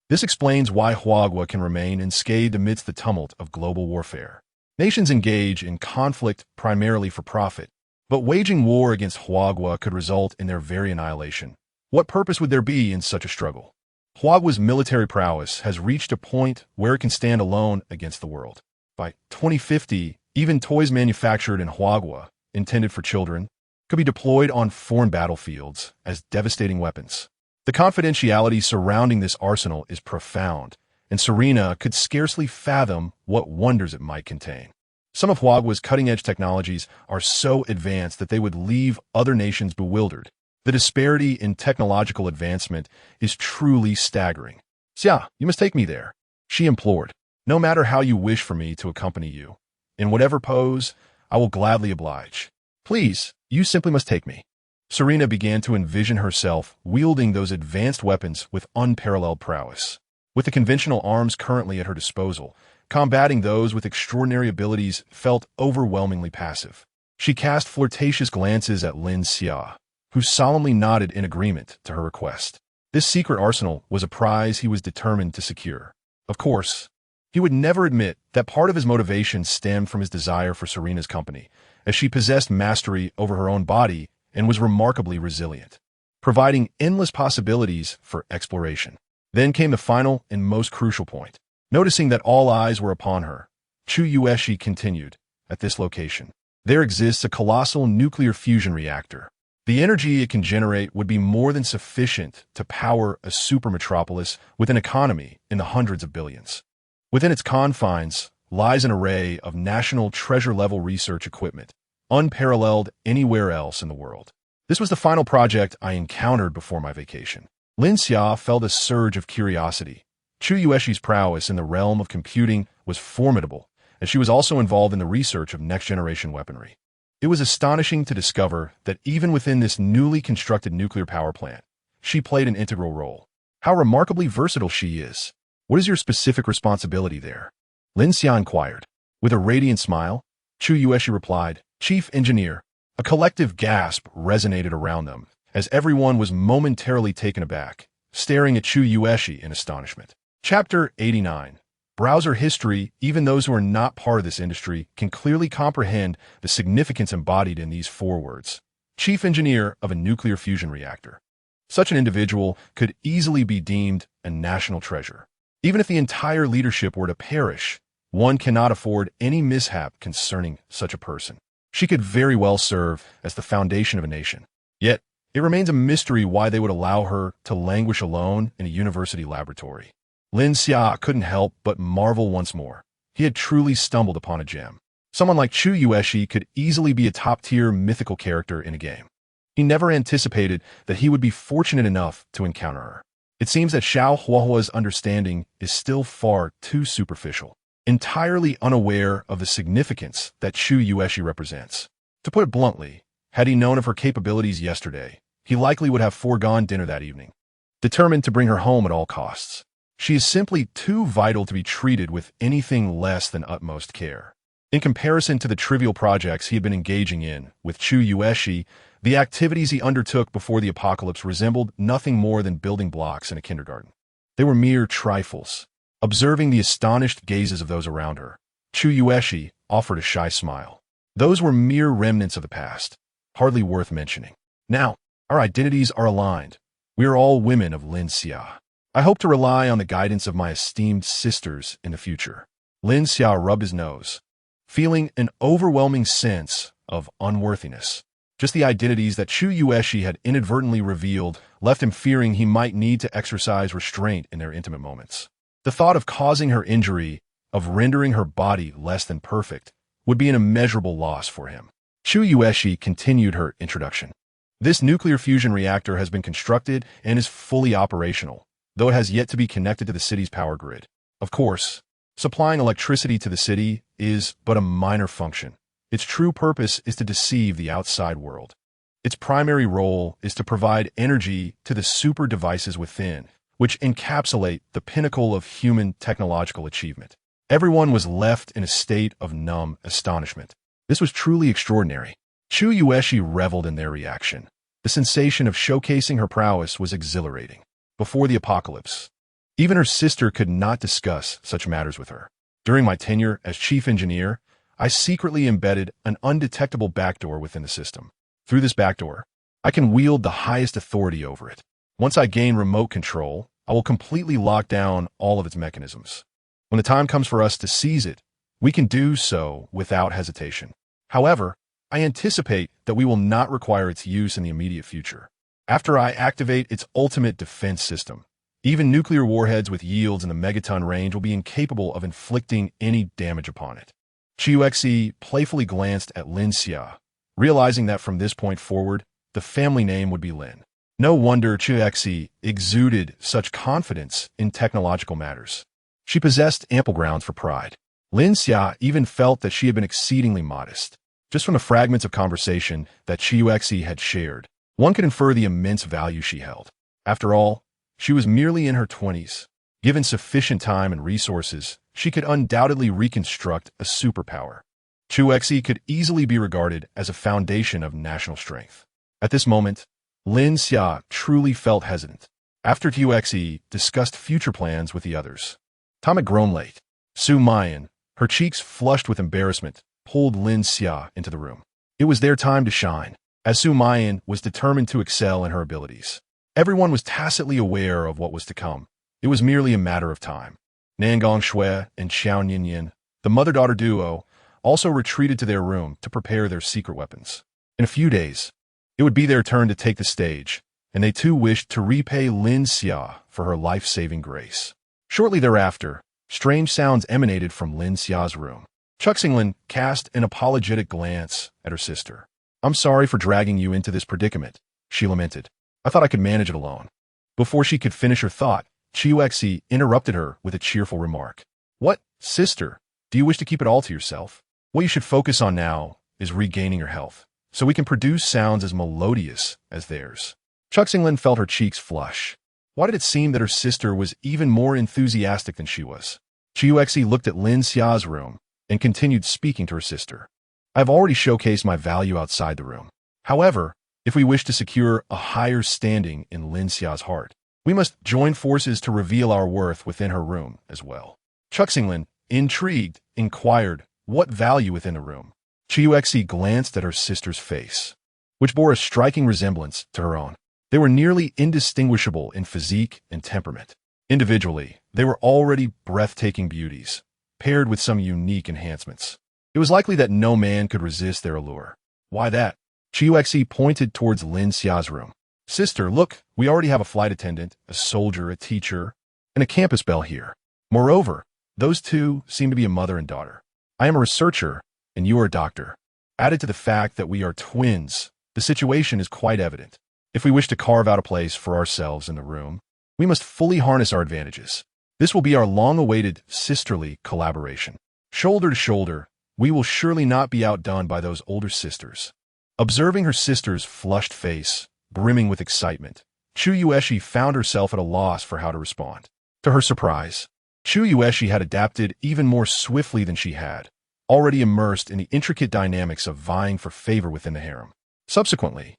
This explains why Huagua can remain unscathed amidst the tumult of global warfare. Nations engage in conflict primarily for profit, but waging war against Huagua could result in their very annihilation. What purpose would there be in such a struggle? Huagua's military prowess has reached a point where it can stand alone against the world. By 2050, even toys manufactured in Huagua, intended for children, could be deployed on foreign battlefields as devastating weapons. The confidentiality surrounding this arsenal is profound, and Serena could scarcely fathom what wonders it might contain. Some of Huagua's cutting-edge technologies are so advanced that they would leave other nations bewildered. The disparity in technological advancement is truly staggering. Xia, you must take me there, she implored. No matter how you wish for me to accompany you, in whatever pose, I will gladly oblige. Please, you simply must take me. Serena began to envision herself wielding those advanced weapons with unparalleled prowess. With the conventional arms currently at her disposal, combating those with extraordinary abilities felt overwhelmingly passive. She cast flirtatious glances at Lin Xia, who solemnly nodded in agreement to her request. This secret arsenal was a prize he was determined to secure. Of course, he would never admit that part of his motivation stemmed from his desire for Serena's company, as she possessed mastery over her own body and was remarkably resilient, providing endless possibilities for exploration. Then came the final and most crucial point. Noticing that all eyes were upon her, Chu Yueshi continued, at this location, there exists a colossal nuclear fusion reactor. The energy it can generate would be more than sufficient to power a super metropolis with an economy in the hundreds of billions. Within its confines lies an array of national treasure-level research equipment, unparalleled anywhere else in the world. This was the final project I encountered before my vacation. Lin Xia felt a surge of curiosity. Chu Yueshi's prowess in the realm of computing was formidable, and she was also involved in the research of next-generation weaponry. It was astonishing to discover that even within this newly constructed nuclear power plant, she played an integral role. How remarkably versatile she is. What is your specific responsibility there? Lin Xia inquired. With a radiant smile, Chu Yueshi replied, Chief Engineer. A collective gasp resonated around them, as everyone was momentarily taken aback, staring at Chu Yueshi in astonishment. Chapter 89. Browser history. Even those who are not part of this industry can clearly comprehend the significance embodied in these 4 words. Chief Engineer of a nuclear fusion reactor. Such an individual could easily be deemed a national treasure. Even if the entire leadership were to perish, one cannot afford any mishap concerning such a person. She could very well serve as the foundation of a nation. Yet, it remains a mystery why they would allow her to languish alone in a university laboratory. Lin Xia couldn't help but marvel once more. He had truly stumbled upon a gem. Someone like Chu Yueshi could easily be a top-tier mythical character in a game. He never anticipated that he would be fortunate enough to encounter her. It seems that Xiao Huahua's understanding is still far too superficial, entirely unaware of the significance that Chu Yueshi represents. To put it bluntly, had he known of her capabilities yesterday, he likely would have foregone dinner that evening, determined to bring her home at all costs. She is simply too vital to be treated with anything less than utmost care. In comparison to the trivial projects he had been engaging in with Chu Yueshi, the activities he undertook before the apocalypse resembled nothing more than building blocks in a kindergarten. They were mere trifles. Observing the astonished gazes of those around her, Chu Yueshi offered a shy smile. Those were mere remnants of the past, hardly worth mentioning. Now, our identities are aligned. We are all women of Lin Xia. I hope to rely on the guidance of my esteemed sisters in the future. Lin Xia rubbed his nose, feeling an overwhelming sense of unworthiness. Just the identities that Chu Yueshi had inadvertently revealed left him fearing he might need to exercise restraint in their intimate moments. The thought of causing her injury, of rendering her body less than perfect, would be an immeasurable loss for him. Chu Yueshi continued her introduction. This nuclear fusion reactor has been constructed and is fully operational, though it has yet to be connected to the city's power grid. Of course, supplying electricity to the city is but a minor function. Its true purpose is to deceive the outside world. Its primary role is to provide energy to the super devices within, which encapsulate the pinnacle of human technological achievement. Everyone was left in a state of numb astonishment. This was truly extraordinary. Chu Yueshi reveled in their reaction. The sensation of showcasing her prowess was exhilarating. Before the apocalypse, even her sister could not discuss such matters with her. During my tenure as chief engineer, I secretly embedded an undetectable backdoor within the system. Through this backdoor, I can wield the highest authority over it. Once I gain remote control, I will completely lock down all of its mechanisms. When the time comes for us to seize it, we can do so without hesitation. However, I anticipate that we will not require its use in the immediate future. After I activate its ultimate defense system, even nuclear warheads with yields in the megaton range will be incapable of inflicting any damage upon it. Chiuxi playfully glanced at Lin Xia, realizing that from this point forward, the family name would be Lin. No wonder Chiuxi exuded such confidence in technological matters. She possessed ample grounds for pride. Lin Xia even felt that she had been exceedingly modest. Just from the fragments of conversation that Chiuxi had shared, one could infer the immense value she held. After all, she was merely in her 20s. Given sufficient time and resources, she could undoubtedly reconstruct a superpower. Chiuxi could easily be regarded as a foundation of national strength. At this moment, Lin Xia truly felt hesitant. After Chiuxi discussed future plans with the others, time had grown late. Su Mayan, her cheeks flushed with embarrassment, pulled Lin Xia into the room. It was their time to shine, as Su Mayan was determined to excel in her abilities. Everyone was tacitly aware of what was to come. It was merely a matter of time. Nangong Shui and Xiao Ninyin, the mother-daughter duo, also retreated to their room to prepare their secret weapons. In a few days, it would be their turn to take the stage, and they too wished to repay Lin Xia for her life-saving grace. Shortly thereafter, strange sounds emanated from Lin Xia's room. Chuxinglin cast an apologetic glance at her sister. "I'm sorry for dragging you into this predicament," she lamented. "I thought I could manage it alone." Before she could finish her thought, Chiuxi interrupted her with a cheerful remark. "What, sister? Do you wish to keep it all to yourself? What you should focus on now is regaining your health, so we can produce sounds as melodious as theirs." Chuxinglin felt her cheeks flush. Why did it seem that her sister was even more enthusiastic than she was? Chiuxi looked at Lin Xia's room and continued speaking to her sister. "I've already showcased my value outside the room. However, if we wish to secure a higher standing in Lin Xia's heart, we must join forces to reveal our worth within her room as well." Chuxinglin, intrigued, inquired what value within the room. Chiuxi glanced at her sister's face, which bore a striking resemblance to her own. They were nearly indistinguishable in physique and temperament. Individually, they were already breathtaking beauties, paired with some unique enhancements. It was likely that no man could resist their allure. Why that? Chiuxi pointed towards Lin Xia's room. Sister, look, we already have a flight attendant, a soldier, a teacher, and a campus belle here. Moreover, those two seem to be a mother and daughter. I am a researcher, and you are a doctor. Added to the fact that we are twins, the situation is quite evident. If we wish to carve out a place for ourselves in the room, we must fully harness our advantages. This will be our long-awaited sisterly collaboration. Shoulder to shoulder, we will surely not be outdone by those older sisters. Observing her sister's flushed face, brimming with excitement, Chu Yueshi found herself at a loss for how to respond. To her surprise, Chu Yueshi had adapted even more swiftly than she had, already immersed in the intricate dynamics of vying for favor within the harem. Subsequently,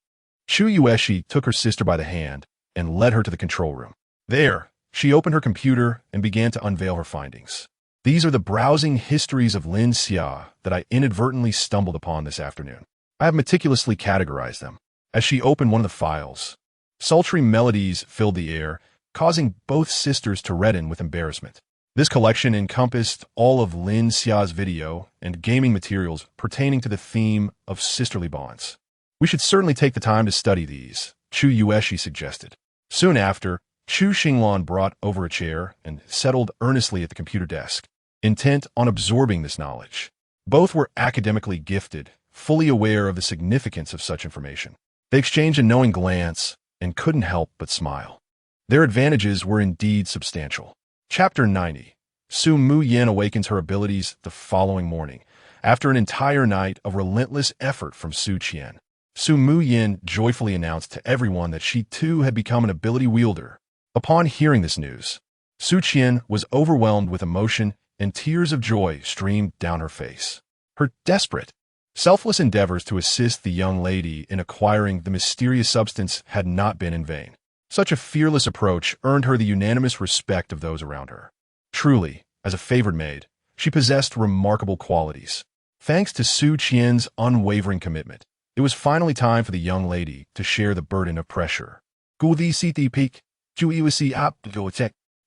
Chu Yueshi took her sister by the hand and led her to the control room. There, she opened her computer and began to unveil her findings. These are the browsing histories of Lin Xia that I inadvertently stumbled upon this afternoon. I have meticulously categorized them. As she opened one of the files, sultry melodies filled the air, causing both sisters to redden with embarrassment. This collection encompassed all of Lin Xia's video and gaming materials pertaining to the theme of sisterly bonds. We should certainly take the time to study these, Chu Yueshi suggested. Soon after, Chu Xinglan brought over a chair and settled earnestly at the computer desk, intent on absorbing this knowledge. Both were academically gifted, fully aware of the significance of such information. They exchanged a knowing glance and couldn't help but smile. Their advantages were indeed substantial. Chapter 90. Su Mu Yin awakens her abilities the following morning, after an entire night of relentless effort from Su Qian. Su Mu Yin joyfully announced to everyone that she too had become an ability wielder. Upon hearing this news, Su Qian was overwhelmed with emotion and tears of joy streamed down her face. Her desperate, selfless endeavors to assist the young lady in acquiring the mysterious substance had not been in vain. Such a fearless approach earned her the unanimous respect of those around her. Truly, as a favored maid, she possessed remarkable qualities. Thanks to Su Qian's unwavering commitment, it was finally time for the young lady to share the burden of pressure.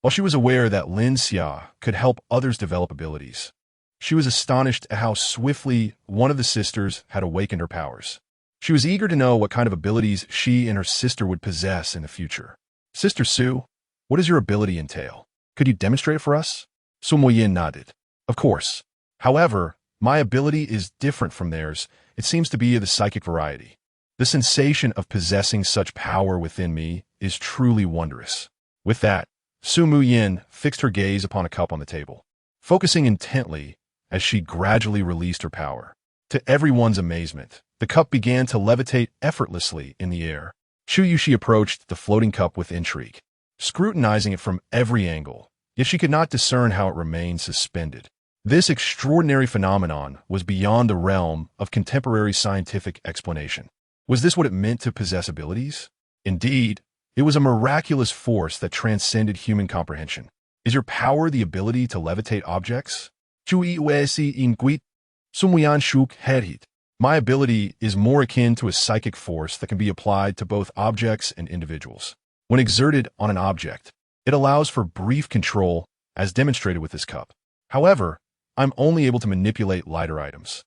While she was aware that Lin Xia could help others develop abilities, she was astonished at how swiftly one of the sisters had awakened her powers. She was eager to know what kind of abilities she and her sister would possess in the future. Sister Su, what does your ability entail? Could you demonstrate it for us? Su Moyin nodded. Of course. However, my ability is different from theirs. It seems to be of the psychic variety. The sensation of possessing such power within me is truly wondrous. With that, Su Mu Yin fixed her gaze upon a cup on the table, focusing intently as she gradually released her power. To everyone's amazement, the cup began to levitate effortlessly in the air. Chu Yushi approached the floating cup with intrigue, scrutinizing it from every angle, yet she could not discern how it remained suspended. This extraordinary phenomenon was beyond the realm of contemporary scientific explanation. Was this what it meant to possess abilities? Indeed, it was a miraculous force that transcended human comprehension. Is your power the ability to levitate objects? My ability is more akin to a psychic force that can be applied to both objects and individuals. When exerted on an object, it allows for brief control, as demonstrated with this cup. However, I'm only able to manipulate lighter items.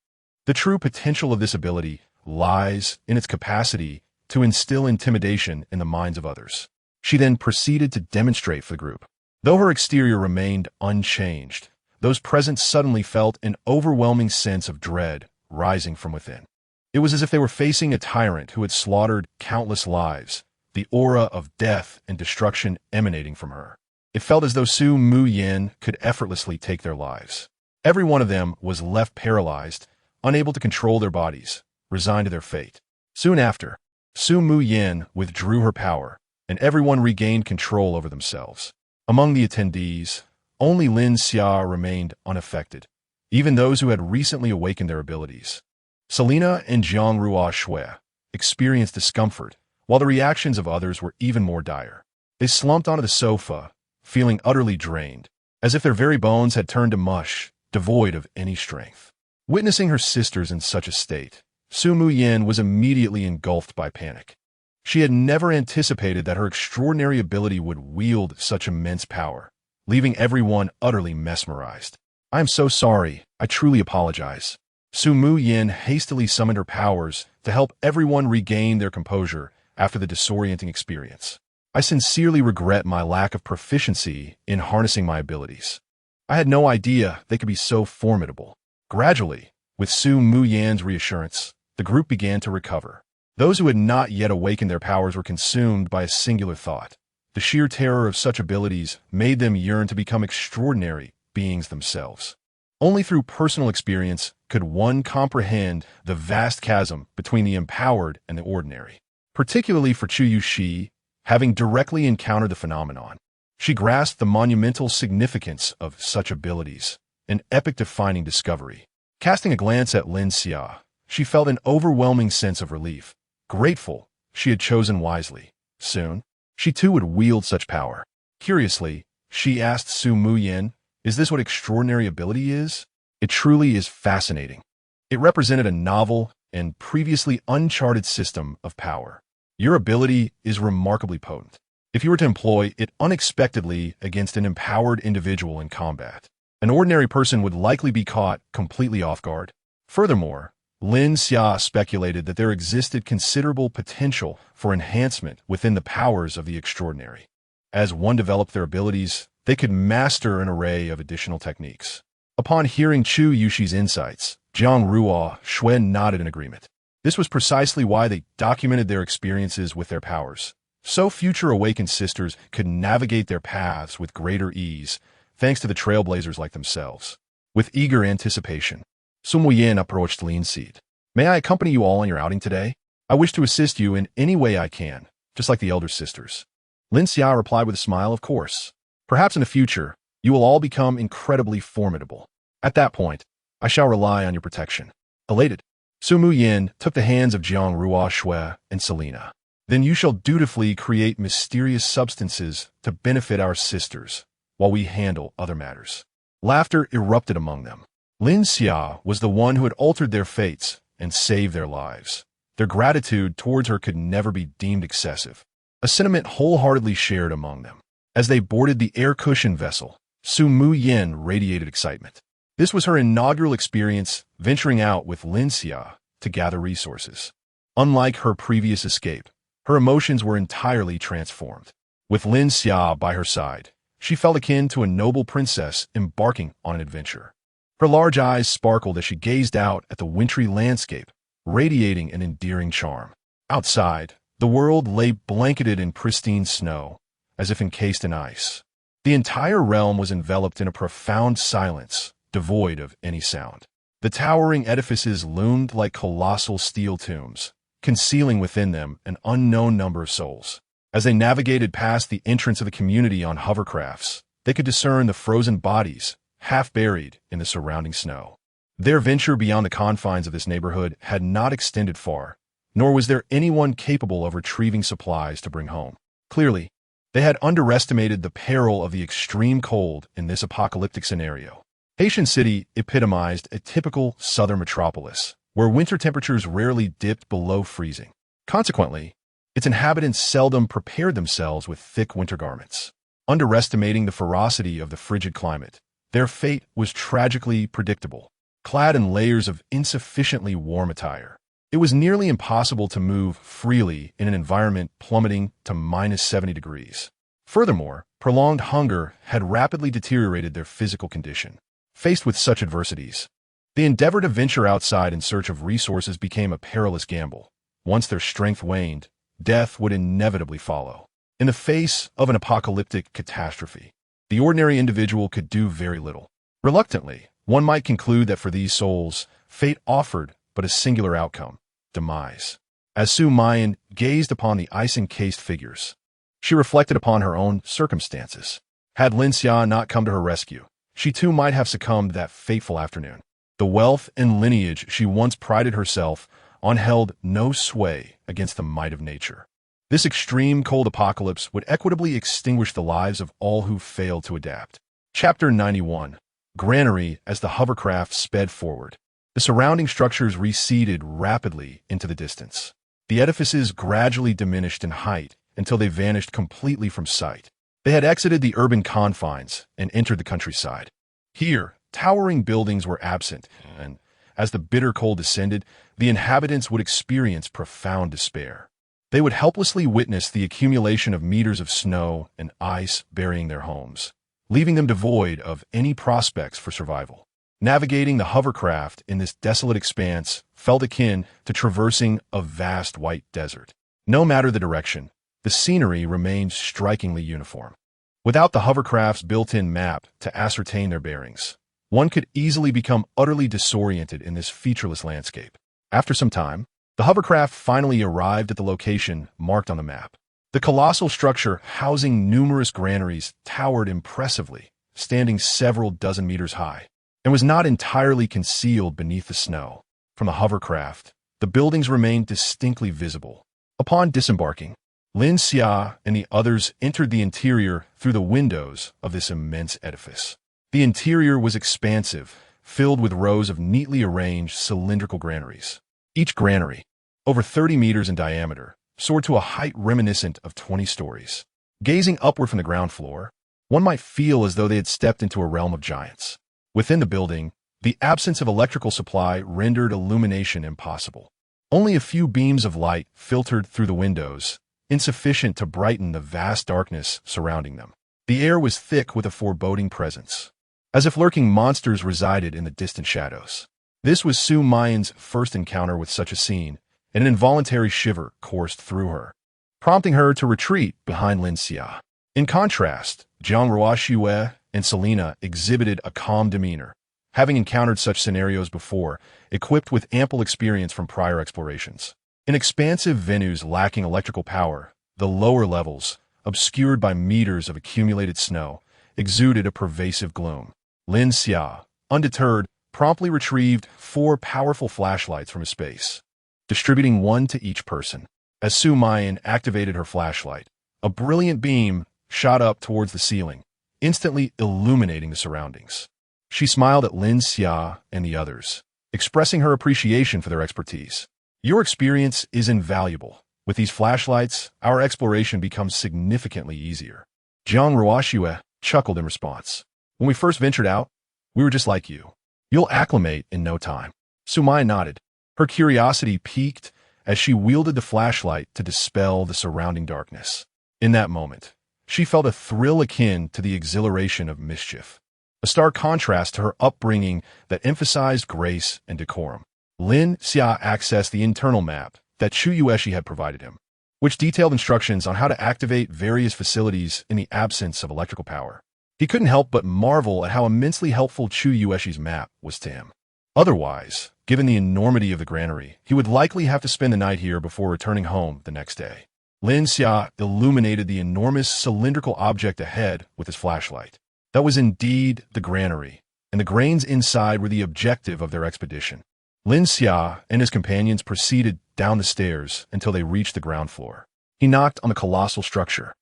The true potential of this ability lies in its capacity to instill intimidation in the minds of others. She then proceeded to demonstrate for the group. Though her exterior remained unchanged, those present suddenly felt an overwhelming sense of dread rising from within. It was as if they were facing a tyrant who had slaughtered countless lives, the aura of death and destruction emanating from her. It felt as though Su Mu Yin could effortlessly take their lives. Every one of them was left paralyzed, unable to control their bodies, resigned to their fate. Soon after, Su Mu Yin withdrew her power, and everyone regained control over themselves. Among the attendees, only Lin Xia remained unaffected, even those who had recently awakened their abilities. Selena and Jiang Rua Shui experienced discomfort, while the reactions of others were even more dire. They slumped onto the sofa, feeling utterly drained, as if their very bones had turned to mush, devoid of any strength. Witnessing her sisters in such a state, Su Mu Yin was immediately engulfed by panic. She had never anticipated that her extraordinary ability would wield such immense power, leaving everyone utterly mesmerized. "I am so sorry. I truly apologize." Su Mu Yin hastily summoned her powers to help everyone regain their composure after the disorienting experience. "I sincerely regret my lack of proficiency in harnessing my abilities. I had no idea they could be so formidable." Gradually, with Su Mu Yan's reassurance, the group began to recover. Those who had not yet awakened their powers were consumed by a singular thought. The sheer terror of such abilities made them yearn to become extraordinary beings themselves. Only through personal experience could one comprehend the vast chasm between the empowered and the ordinary. Particularly for Chu Yushi, having directly encountered the phenomenon, she grasped the monumental significance of such abilities, an epic-defining discovery. Casting a glance at Lin Xia, she felt an overwhelming sense of relief. Grateful, she had chosen wisely. Soon, she too would wield such power. Curiously, she asked Su Mu Yin, "Is this what extraordinary ability is?" "It truly is fascinating." It represented a novel and previously uncharted system of power. "Your ability is remarkably potent. If you were to employ it unexpectedly against an empowered individual in combat, an ordinary person would likely be caught completely off guard." Furthermore, Lin Xia speculated that there existed considerable potential for enhancement within the powers of the extraordinary. As one developed their abilities, they could master an array of additional techniques. Upon hearing Chu Yushi's insights, Jiang Ruo Shui nodded in agreement. This was precisely why they documented their experiences with their powers, so future awakened sisters could navigate their paths with greater ease, thanks to the trailblazers like themselves. With eager anticipation, Su Mu Yin approached Lin Xia. "May I accompany you all on your outing today? I wish to assist you in any way I can, just like the elder sisters." Lin Xia replied with a smile, "Of course. Perhaps in the future, you will all become incredibly formidable. At that point, I shall rely on your protection." Elated, Su Mu Yin took the hands of Jiang Ruo Shui and Selena. "Then you shall dutifully create mysterious substances to benefit our sisters, while we handle other matters." Laughter erupted among them. Lin Xia was the one who had altered their fates and saved their lives. Their gratitude towards her could never be deemed excessive, a sentiment wholeheartedly shared among them. As they boarded the air-cushioned vessel, Su Mu Yin radiated excitement. This was her inaugural experience venturing out with Lin Xia to gather resources. Unlike her previous escape, her emotions were entirely transformed. With Lin Xia by her side, she felt akin to a noble princess embarking on an adventure. Her large eyes sparkled as she gazed out at the wintry landscape, radiating an endearing charm. Outside, the world lay blanketed in pristine snow, as if encased in ice. The entire realm was enveloped in a profound silence, devoid of any sound. The towering edifices loomed like colossal steel tombs, concealing within them an unknown number of souls. As they navigated past the entrance of the community on hovercrafts, they could discern the frozen bodies, half buried in the surrounding snow. Their venture beyond the confines of this neighborhood had not extended far, nor was there anyone capable of retrieving supplies to bring home. Clearly, they had underestimated the peril of the extreme cold in this apocalyptic scenario. Haitian City epitomized a typical southern metropolis, where winter temperatures rarely dipped below freezing. Consequently, its inhabitants seldom prepared themselves with thick winter garments. Underestimating the ferocity of the frigid climate, their fate was tragically predictable. Clad in layers of insufficiently warm attire, it was nearly impossible to move freely in an environment plummeting to -70 degrees. Furthermore, prolonged hunger had rapidly deteriorated their physical condition. Faced with such adversities, the endeavor to venture outside in search of resources became a perilous gamble. Once their strength waned, death would inevitably follow. In the face of an apocalyptic catastrophe, the ordinary individual could do very little. Reluctantly, one might conclude that for these souls, fate offered but a singular outcome: demise. As Su Mayan gazed upon the ice-encased figures, she reflected upon her own circumstances. Had Lin Xia not come to her rescue, she too might have succumbed that fateful afternoon. The wealth and lineage she once prided herself on held no sway against the might of nature. This extreme cold apocalypse would equitably extinguish the lives of all who failed to adapt. Chapter 91. Granary. As the hovercraft sped forward, the surrounding structures receded rapidly into the distance. The The edifices gradually diminished in height until they vanished completely from sight. They had exited the urban confines and entered the countryside. Here, towering buildings were absent, and as the bitter cold descended, the inhabitants would experience profound despair. They would helplessly witness the accumulation of meters of snow and ice burying their homes, leaving them devoid of any prospects for survival. Navigating the hovercraft in this desolate expanse felt akin to traversing a vast white desert. No matter the direction, the scenery remained strikingly uniform. Without the hovercraft's built-in map to ascertain their bearings, one could easily become utterly disoriented in this featureless landscape. After some time, the hovercraft finally arrived at the location marked on the map. The colossal structure housing numerous granaries towered impressively, standing several dozen meters high, and was not entirely concealed beneath the snow. From the hovercraft, the buildings remained distinctly visible. Upon disembarking, Lin Xia and the others entered the interior through the windows of this immense edifice. The interior was expansive, filled with rows of neatly arranged cylindrical granaries. Each granary, over 30 meters in diameter, soared to a height reminiscent of 20 stories. Gazing upward from the ground floor, one might feel as though they had stepped into a realm of giants. Within the building, the absence of electrical supply rendered illumination impossible. Only a few beams of light filtered through the windows, insufficient to brighten the vast darkness surrounding them. The air was thick with a foreboding presence, as if lurking monsters resided in the distant shadows. This was Su Mayan's first encounter with such a scene, and an involuntary shiver coursed through her, prompting her to retreat behind Lin Xia. In contrast, Jiang Ruoxue and Selena exhibited a calm demeanor, having encountered such scenarios before, equipped with ample experience from prior explorations. In expansive venues lacking electrical power, the lower levels, obscured by meters of accumulated snow, exuded a pervasive gloom. Lin Xia, undeterred, promptly retrieved 4 powerful flashlights from his space, distributing one to each person. As Su Mayan activated her flashlight, a brilliant beam shot up towards the ceiling, instantly illuminating the surroundings. She smiled at Lin Xia and the others, expressing her appreciation for their expertise. Your experience is invaluable. With these flashlights, our exploration becomes significantly easier. Jiang Ruoxue chuckled in response. When we first ventured out, we were just like you. You'll acclimate in no time. Su Mayan nodded. Her curiosity piqued as she wielded the flashlight to dispel the surrounding darkness. In that moment, she felt a thrill akin to the exhilaration of mischief, a stark contrast to her upbringing that emphasized grace and decorum. Lin Xia accessed the internal map that Chu Yueshi had provided him, which detailed instructions on how to activate various facilities in the absence of electrical power. He couldn't help but marvel at how immensely helpful Chu Yueshi's map was to him. Otherwise, given the enormity of the granary, he would likely have to spend the night here before returning home the next day. Lin Xia illuminated the enormous cylindrical object ahead with his flashlight. That was indeed the granary, and the grains inside were the objective of their expedition. Lin Xia and his companions proceeded down the stairs until they reached the ground floor. He knocked on the colossal structure.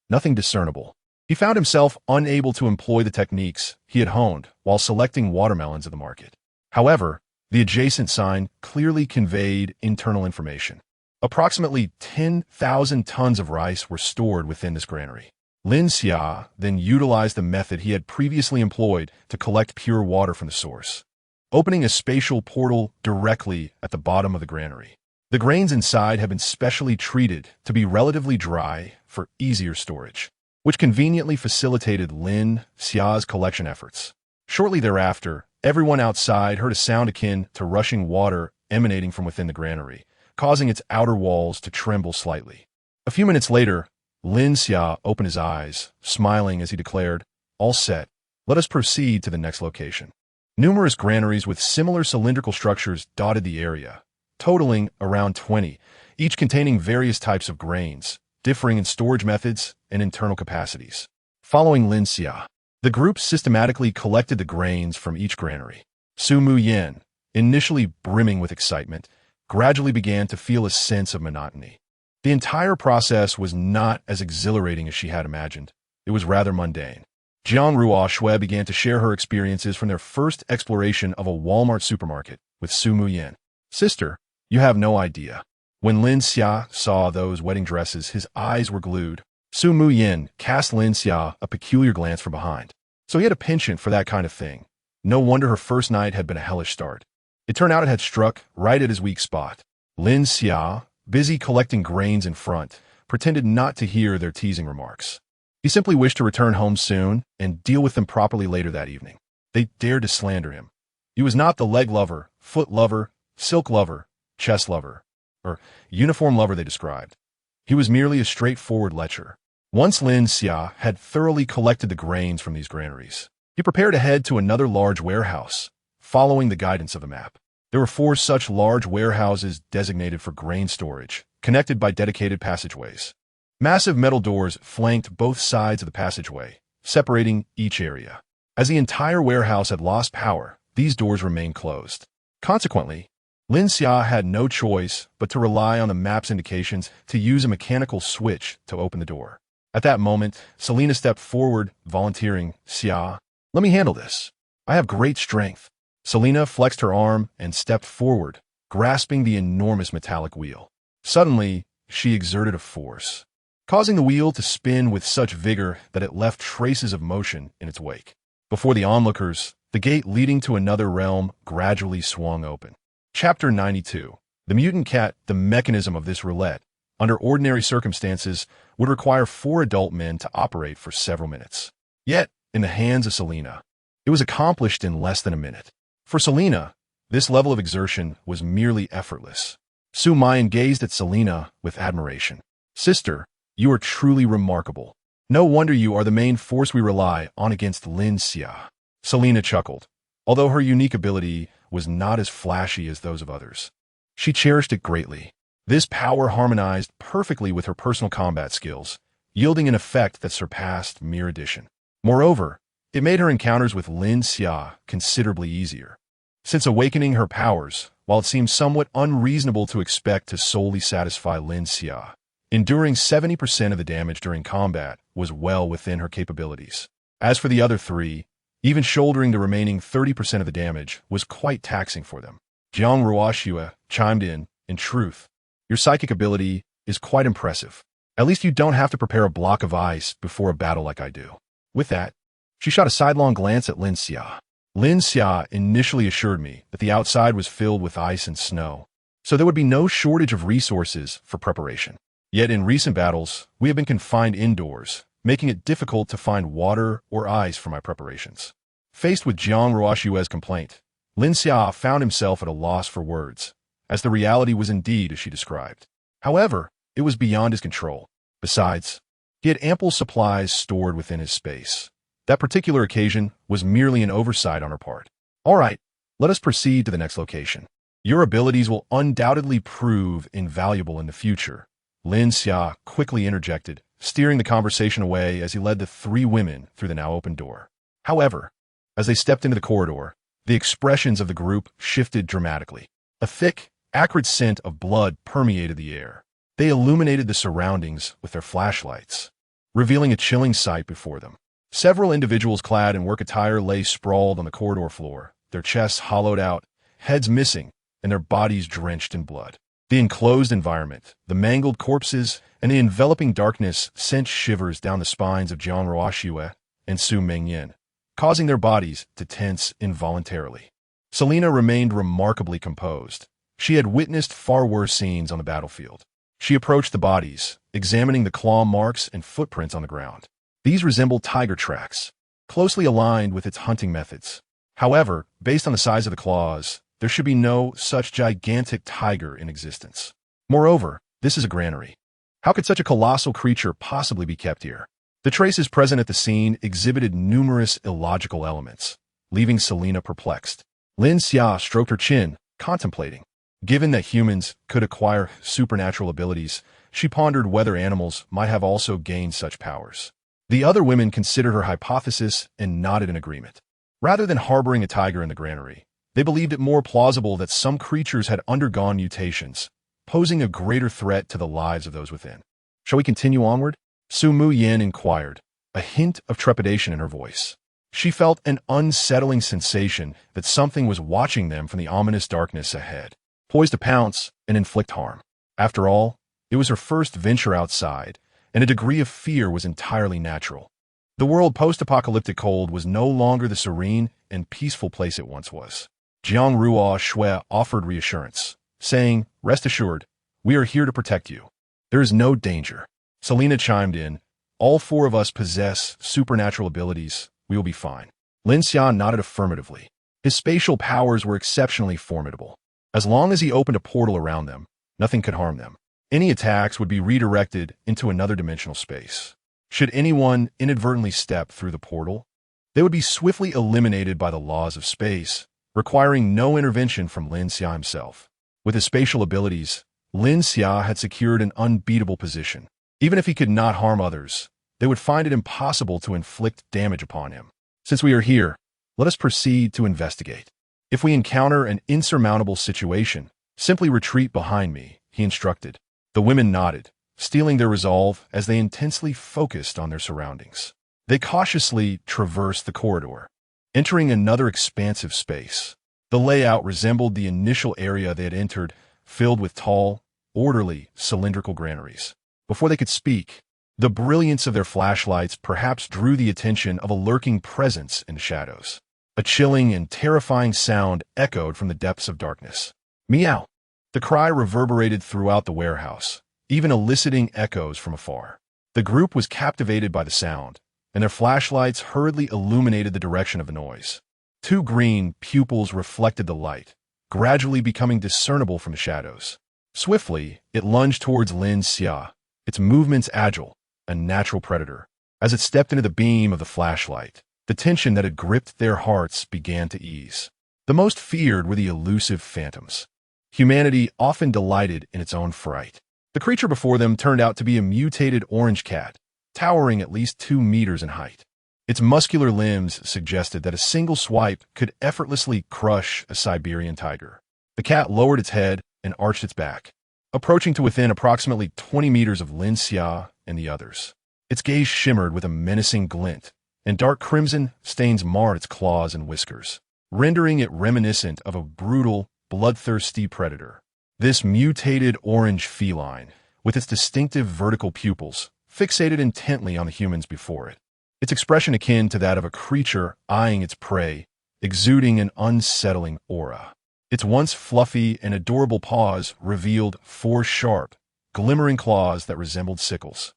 Nothing discernible. He found himself unable to employ the techniques he had honed while selecting watermelons at the market. However, the adjacent sign clearly conveyed internal information. Approximately 10,000 tons of rice were stored within this granary. Lin Xia then utilized the method he had previously employed to collect pure water from the source, opening a spatial portal directly at the bottom of the granary. The grains inside had been specially treated to be relatively dry for easier storage, which conveniently facilitated Lin Xia's collection efforts. Shortly thereafter, everyone outside heard a sound akin to rushing water emanating from within the granary, causing its outer walls to tremble slightly. A few minutes later, Lin Xia opened his eyes, smiling as he declared, "All set. Let us proceed to the next location." Numerous granaries with similar cylindrical structures dotted the area, totaling around 20, each containing various types of grains, differing in storage methods and internal capacities. Following Lin Xia, the group systematically collected the grains from each granary. Su Muyan, initially brimming with excitement, gradually began to feel a sense of monotony. The entire process was not as exhilarating as she had imagined. It was rather mundane. Jiang Ruoxue began to share her experiences from their first exploration of a Walmart supermarket with Su Muyan. "Sister, you have no idea. When Lin Xia saw those wedding dresses, his eyes were glued. Su Muyin cast Lin Xia a peculiar glance from behind. So he had a penchant for that kind of thing. No wonder her first night had been a hellish start. It turned out it had struck right at his weak spot. Lin Xia, busy collecting grains in front, pretended not to hear their teasing remarks. He simply wished to return home soon and deal with them properly later that evening. They dared to slander him. He was not the leg lover, foot lover, silk lover, chest lover, or uniform lover they described. He was merely a straightforward lecher. Once Lin Xia had thoroughly collected the grains from these granaries, he prepared to head to another large warehouse, following the guidance of the map. There were 4 such large warehouses designated for grain storage, connected by dedicated passageways. Massive metal doors flanked both sides of the passageway, separating each area. As the entire warehouse had lost power, these doors remained closed. Consequently, Lin Xia had no choice but to rely on the map's indications to use a mechanical switch to open the door. At that moment, Selena stepped forward, volunteering, "Xia, let me handle this. I have great strength." Selena flexed her arm and stepped forward, grasping the enormous metallic wheel. Suddenly, she exerted a force, causing the wheel to spin with such vigor that it left traces of motion in its wake. Before the onlookers, the gate leading to another realm gradually swung open. Chapter 92. The Mutant Cat. The mechanism of this roulette, under ordinary circumstances, would require 4 adult men to operate for several minutes. Yet, in the hands of Selena, it was accomplished in less than a minute. For Selena, this level of exertion was merely effortless. Su Mayan gazed at Selena with admiration. "Sister, you are truly remarkable. No wonder you are the main force we rely on against Lin Xia." Selena chuckled. Although her unique ability was not as flashy as those of others, she cherished it greatly. This power harmonized perfectly with her personal combat skills, yielding an effect that surpassed mere addition. Moreover, it made her encounters with Lin Xia considerably easier. Since awakening her powers, while it seemed somewhat unreasonable to expect to solely satisfy Lin Xia, enduring 70% of the damage during combat was well within her capabilities. As for the other 3, even shouldering the remaining 30% of the damage was quite taxing for them. Jiang Ruoxue chimed in truth, your psychic ability is quite impressive. At least you don't have to prepare a block of ice before a battle like I do." With that, she shot a sidelong glance at Lin Xia. Lin Xia initially assured me that the outside was filled with ice and snow, so there would be no shortage of resources for preparation. Yet in recent battles, we have been confined indoors, making it difficult to find water or ice for my preparations. Faced with Jiang Ruoxue's complaint, Lin Xia found himself at a loss for words, as the reality was indeed as she described. However, it was beyond his control. Besides, he had ample supplies stored within his space. That particular occasion was merely an oversight on her part. "All right, let us proceed to the next location. Your abilities will undoubtedly prove invaluable in the future," Lin Xia quickly interjected, steering the conversation away as he led the 3 women through the now open door. However, as they stepped into the corridor, the expressions of the group shifted dramatically. A thick, acrid scent of blood permeated the air. They illuminated the surroundings with their flashlights, revealing a chilling sight before them. Several individuals clad in work attire lay sprawled on the corridor floor, their chests hollowed out, heads missing, and their bodies drenched in blood. The enclosed environment, the mangled corpses, and the enveloping darkness sent shivers down the spines of Jiang Ruoxue and Su Mengyin, causing their bodies to tense involuntarily. Selena remained remarkably composed. She had witnessed far worse scenes on the battlefield. She approached the bodies, examining the claw marks and footprints on the ground. These resembled tiger tracks, closely aligned with its hunting methods. However, based on the size of the claws, there should be no such gigantic tiger in existence. Moreover, this is a granary. How could such a colossal creature possibly be kept here? The traces present at the scene exhibited numerous illogical elements, leaving Selena perplexed. Lin Xia stroked her chin, contemplating. Given that humans could acquire supernatural abilities, she pondered whether animals might have also gained such powers. The other women considered her hypothesis and nodded in agreement. Rather than harboring a tiger in the granary, they believed it more plausible that some creatures had undergone mutations, posing a greater threat to the lives of those within. "Shall we continue onward?" Su Muyin inquired, a hint of trepidation in her voice. She felt an unsettling sensation that something was watching them from the ominous darkness ahead, poised to pounce and inflict harm. After all, it was her first venture outside, and a degree of fear was entirely natural. The world post-apocalyptic cold was no longer the serene and peaceful place it once was. Jiang Ruo Shui offered reassurance, saying, "Rest assured, we are here to protect you. There is no danger." Selena chimed in, "All four of us possess supernatural abilities. We will be fine." Lin Xia nodded affirmatively. His spatial powers were exceptionally formidable. As long as he opened a portal around them, nothing could harm them. Any attacks would be redirected into another dimensional space. Should anyone inadvertently step through the portal, they would be swiftly eliminated by the laws of space, requiring no intervention from Lin Xia himself. With his spatial abilities, Lin Xia had secured an unbeatable position. Even if he could not harm others, they would find it impossible to inflict damage upon him. "Since we are here, let us proceed to investigate. If we encounter an insurmountable situation, simply retreat behind me," he instructed. The women nodded, steeling their resolve as they intensely focused on their surroundings. They cautiously traversed the corridor, entering another expansive space. The layout resembled the initial area they had entered, filled with tall, orderly, cylindrical granaries. Before they could speak, the brilliance of their flashlights perhaps drew the attention of a lurking presence in the shadows. A chilling and terrifying sound echoed from the depths of darkness. "Meow!" The cry reverberated throughout the warehouse, even eliciting echoes from afar. The group was captivated by the sound, and their flashlights hurriedly illuminated the direction of the noise. Two green pupils reflected the light, gradually becoming discernible from the shadows. Swiftly, it lunged towards Lin Xia, its movements agile, a natural predator. As it stepped into the beam of the flashlight, the tension that had gripped their hearts began to ease. The most feared were the elusive phantoms. Humanity often delighted in its own fright. The creature before them turned out to be a mutated orange cat, towering at least 2 meters in height. Its muscular limbs suggested that a single swipe could effortlessly crush a Siberian tiger. The cat lowered its head and arched its back, approaching to within approximately 20 meters of Lin Xia and the others. Its gaze shimmered with a menacing glint, and dark crimson stains marred its claws and whiskers, rendering it reminiscent of a brutal, bloodthirsty predator. This mutated orange feline, with its distinctive vertical pupils, fixated intently on the humans before it. Its expression akin to that of a creature eyeing its prey, exuding an unsettling aura. Its once fluffy and adorable paws revealed 4 sharp, glimmering claws that resembled sickles,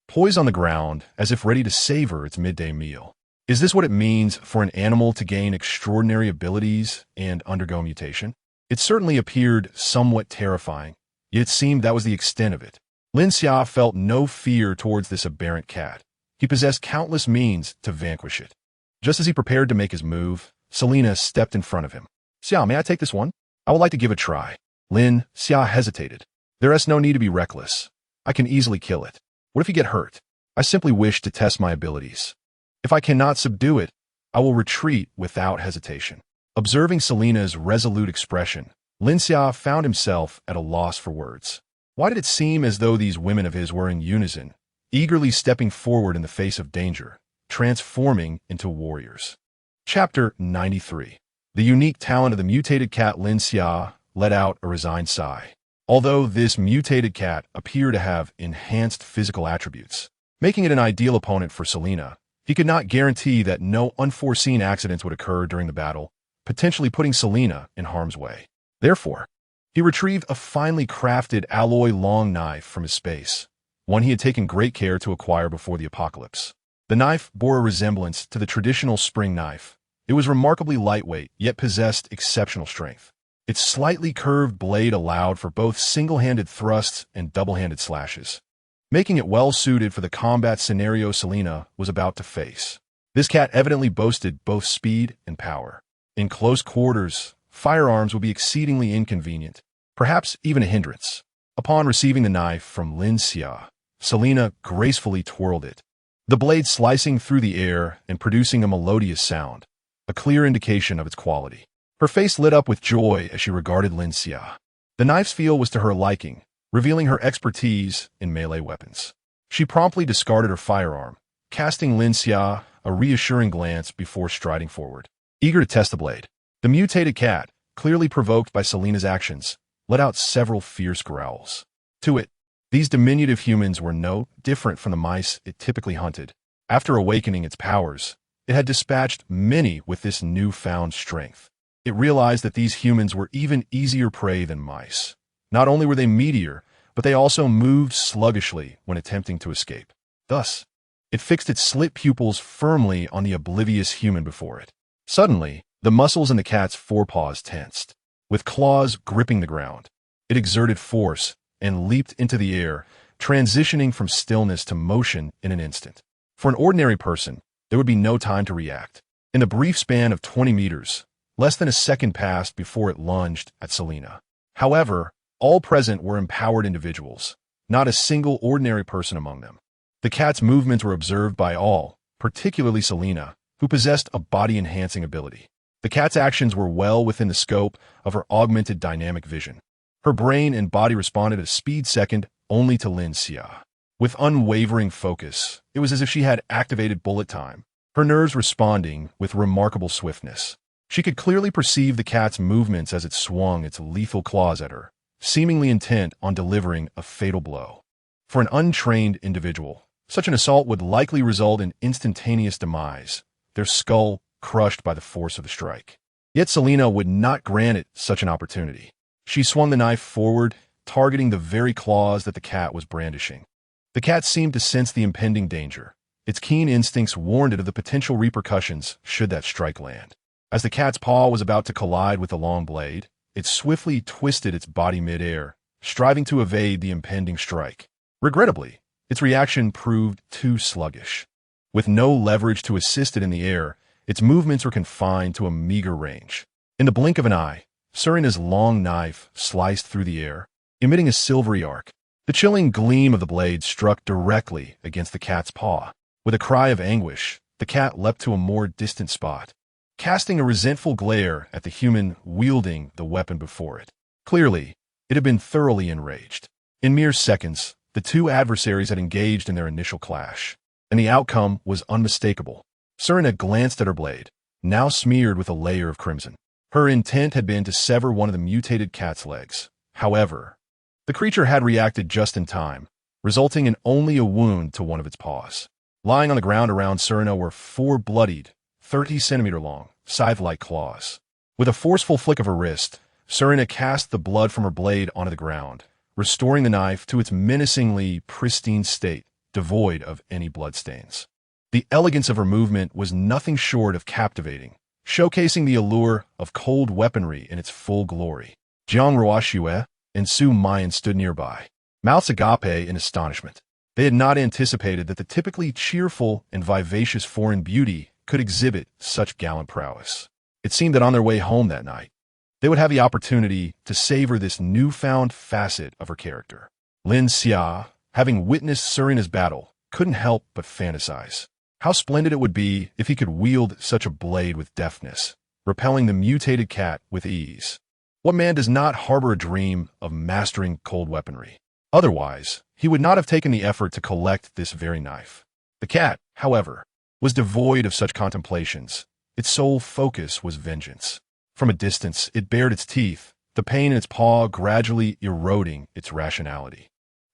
poised on the ground as if ready to savor its midday meal. Is this what it means for an animal to gain extraordinary abilities and undergo mutation? It certainly appeared somewhat terrifying, yet it seemed that was the extent of it. Lin Xia felt no fear towards this aberrant cat. He possessed countless means to vanquish it. Just as he prepared to make his move, Selena stepped in front of him. "Xia, may I take this one? I would like to give it a try." Lin Xia hesitated. "There is no need to be reckless. I can easily kill it. What if you get hurt? I simply wish to test my abilities. If I cannot subdue it, I will retreat without hesitation." Observing Selena's resolute expression, Lin Xia found himself at a loss for words. Why did it seem as though these women of his were in unison, eagerly stepping forward in the face of danger, transforming into warriors? Chapter 93. The unique talent of the mutated cat. Lin Xia let out a resigned sigh. Although this mutated cat appeared to have enhanced physical attributes, making it an ideal opponent for Selena, he could not guarantee that no unforeseen accidents would occur during the battle, potentially putting Selena in harm's way. Therefore, he retrieved a finely crafted alloy long knife from his space, one he had taken great care to acquire before the apocalypse. The knife bore a resemblance to the traditional spring knife. It was remarkably lightweight, yet possessed exceptional strength. Its slightly curved blade allowed for both single-handed thrusts and double-handed slashes, making it well-suited for the combat scenario Selena was about to face. This cat evidently boasted both speed and power. In close quarters, firearms would be exceedingly inconvenient, perhaps even a hindrance. Upon receiving the knife from Lin Xia, Selena gracefully twirled it, the blade slicing through the air and producing a melodious sound, a clear indication of its quality. Her face lit up with joy as she regarded Lin Xia. The knife's feel was to her liking, revealing her expertise in melee weapons. She promptly discarded her firearm, casting Lin Xia a reassuring glance before striding forward, eager to test the blade. The mutated cat, clearly provoked by Selena's actions, let out several fierce growls. To it, these diminutive humans were no different from the mice it typically hunted. After awakening its powers, it had dispatched many with this newfound strength. It realized that these humans were even easier prey than mice. Not only were they meatier, but they also moved sluggishly when attempting to escape. Thus, it fixed its slit pupils firmly on the oblivious human before it. Suddenly, the muscles in the cat's forepaws tensed. With claws gripping the ground, it exerted force and leaped into the air, transitioning from stillness to motion in an instant. For an ordinary person, there would be no time to react. In the brief span of 20 meters, less than a second passed before it lunged at Selena. However, all present were empowered individuals, not a single ordinary person among them. The cat's movements were observed by all, particularly Selena, who possessed a body-enhancing ability. The cat's actions were well within the scope of her augmented dynamic vision. Her brain and body responded a speed second only to Lin Xia. With unwavering focus, it was as if she had activated bullet time, her nerves responding with remarkable swiftness. She could clearly perceive the cat's movements as it swung its lethal claws at her, seemingly intent on delivering a fatal blow. For an untrained individual, such an assault would likely result in instantaneous demise, their skull crushed by the force of the strike. Yet Selena would not grant it such an opportunity. She swung the knife forward, targeting the very claws that the cat was brandishing. The cat seemed to sense the impending danger. Its keen instincts warned it of the potential repercussions should that strike land. As the cat's paw was about to collide with the long blade, it swiftly twisted its body mid-air, striving to evade the impending strike. Regrettably, its reaction proved too sluggish. With no leverage to assist it in the air, its movements were confined to a meager range. In the blink of an eye, Surina's long knife sliced through the air, emitting a silvery arc. The chilling gleam of the blade struck directly against the cat's paw. With a cry of anguish, the cat leapt to a more distant spot, casting a resentful glare at the human wielding the weapon before it. Clearly, it had been thoroughly enraged. In mere seconds, the two adversaries had engaged in their initial clash, and the outcome was unmistakable. Surina glanced at her blade, now smeared with a layer of crimson. Her intent had been to sever one of the mutated cat's legs. However, the creature had reacted just in time, resulting in only a wound to one of its paws. Lying on the ground around Surina were four bloodied, 30-centimeter-long, scythe-like claws. With a forceful flick of her wrist, Surina cast the blood from her blade onto the ground, restoring the knife to its menacingly pristine state, devoid of any bloodstains. The elegance of her movement was nothing short of captivating, showcasing the allure of cold weaponry in its full glory. Jiang Ruoxue and Su Mayan stood nearby, mouths agape in astonishment. They had not anticipated that the typically cheerful and vivacious foreign beauty could exhibit such gallant prowess. It seemed that on their way home that night, they would have the opportunity to savor this newfound facet of her character. Lin Xia, having witnessed Surina's battle, couldn't help but fantasize. How splendid it would be if he could wield such a blade with deftness, repelling the mutated cat with ease. What man does not harbor a dream of mastering cold weaponry? Otherwise, he would not have taken the effort to collect this very knife. The cat, however, was devoid of such contemplations. Its sole focus was vengeance. From a distance, it bared its teeth, the pain in its paw gradually eroding its rationality.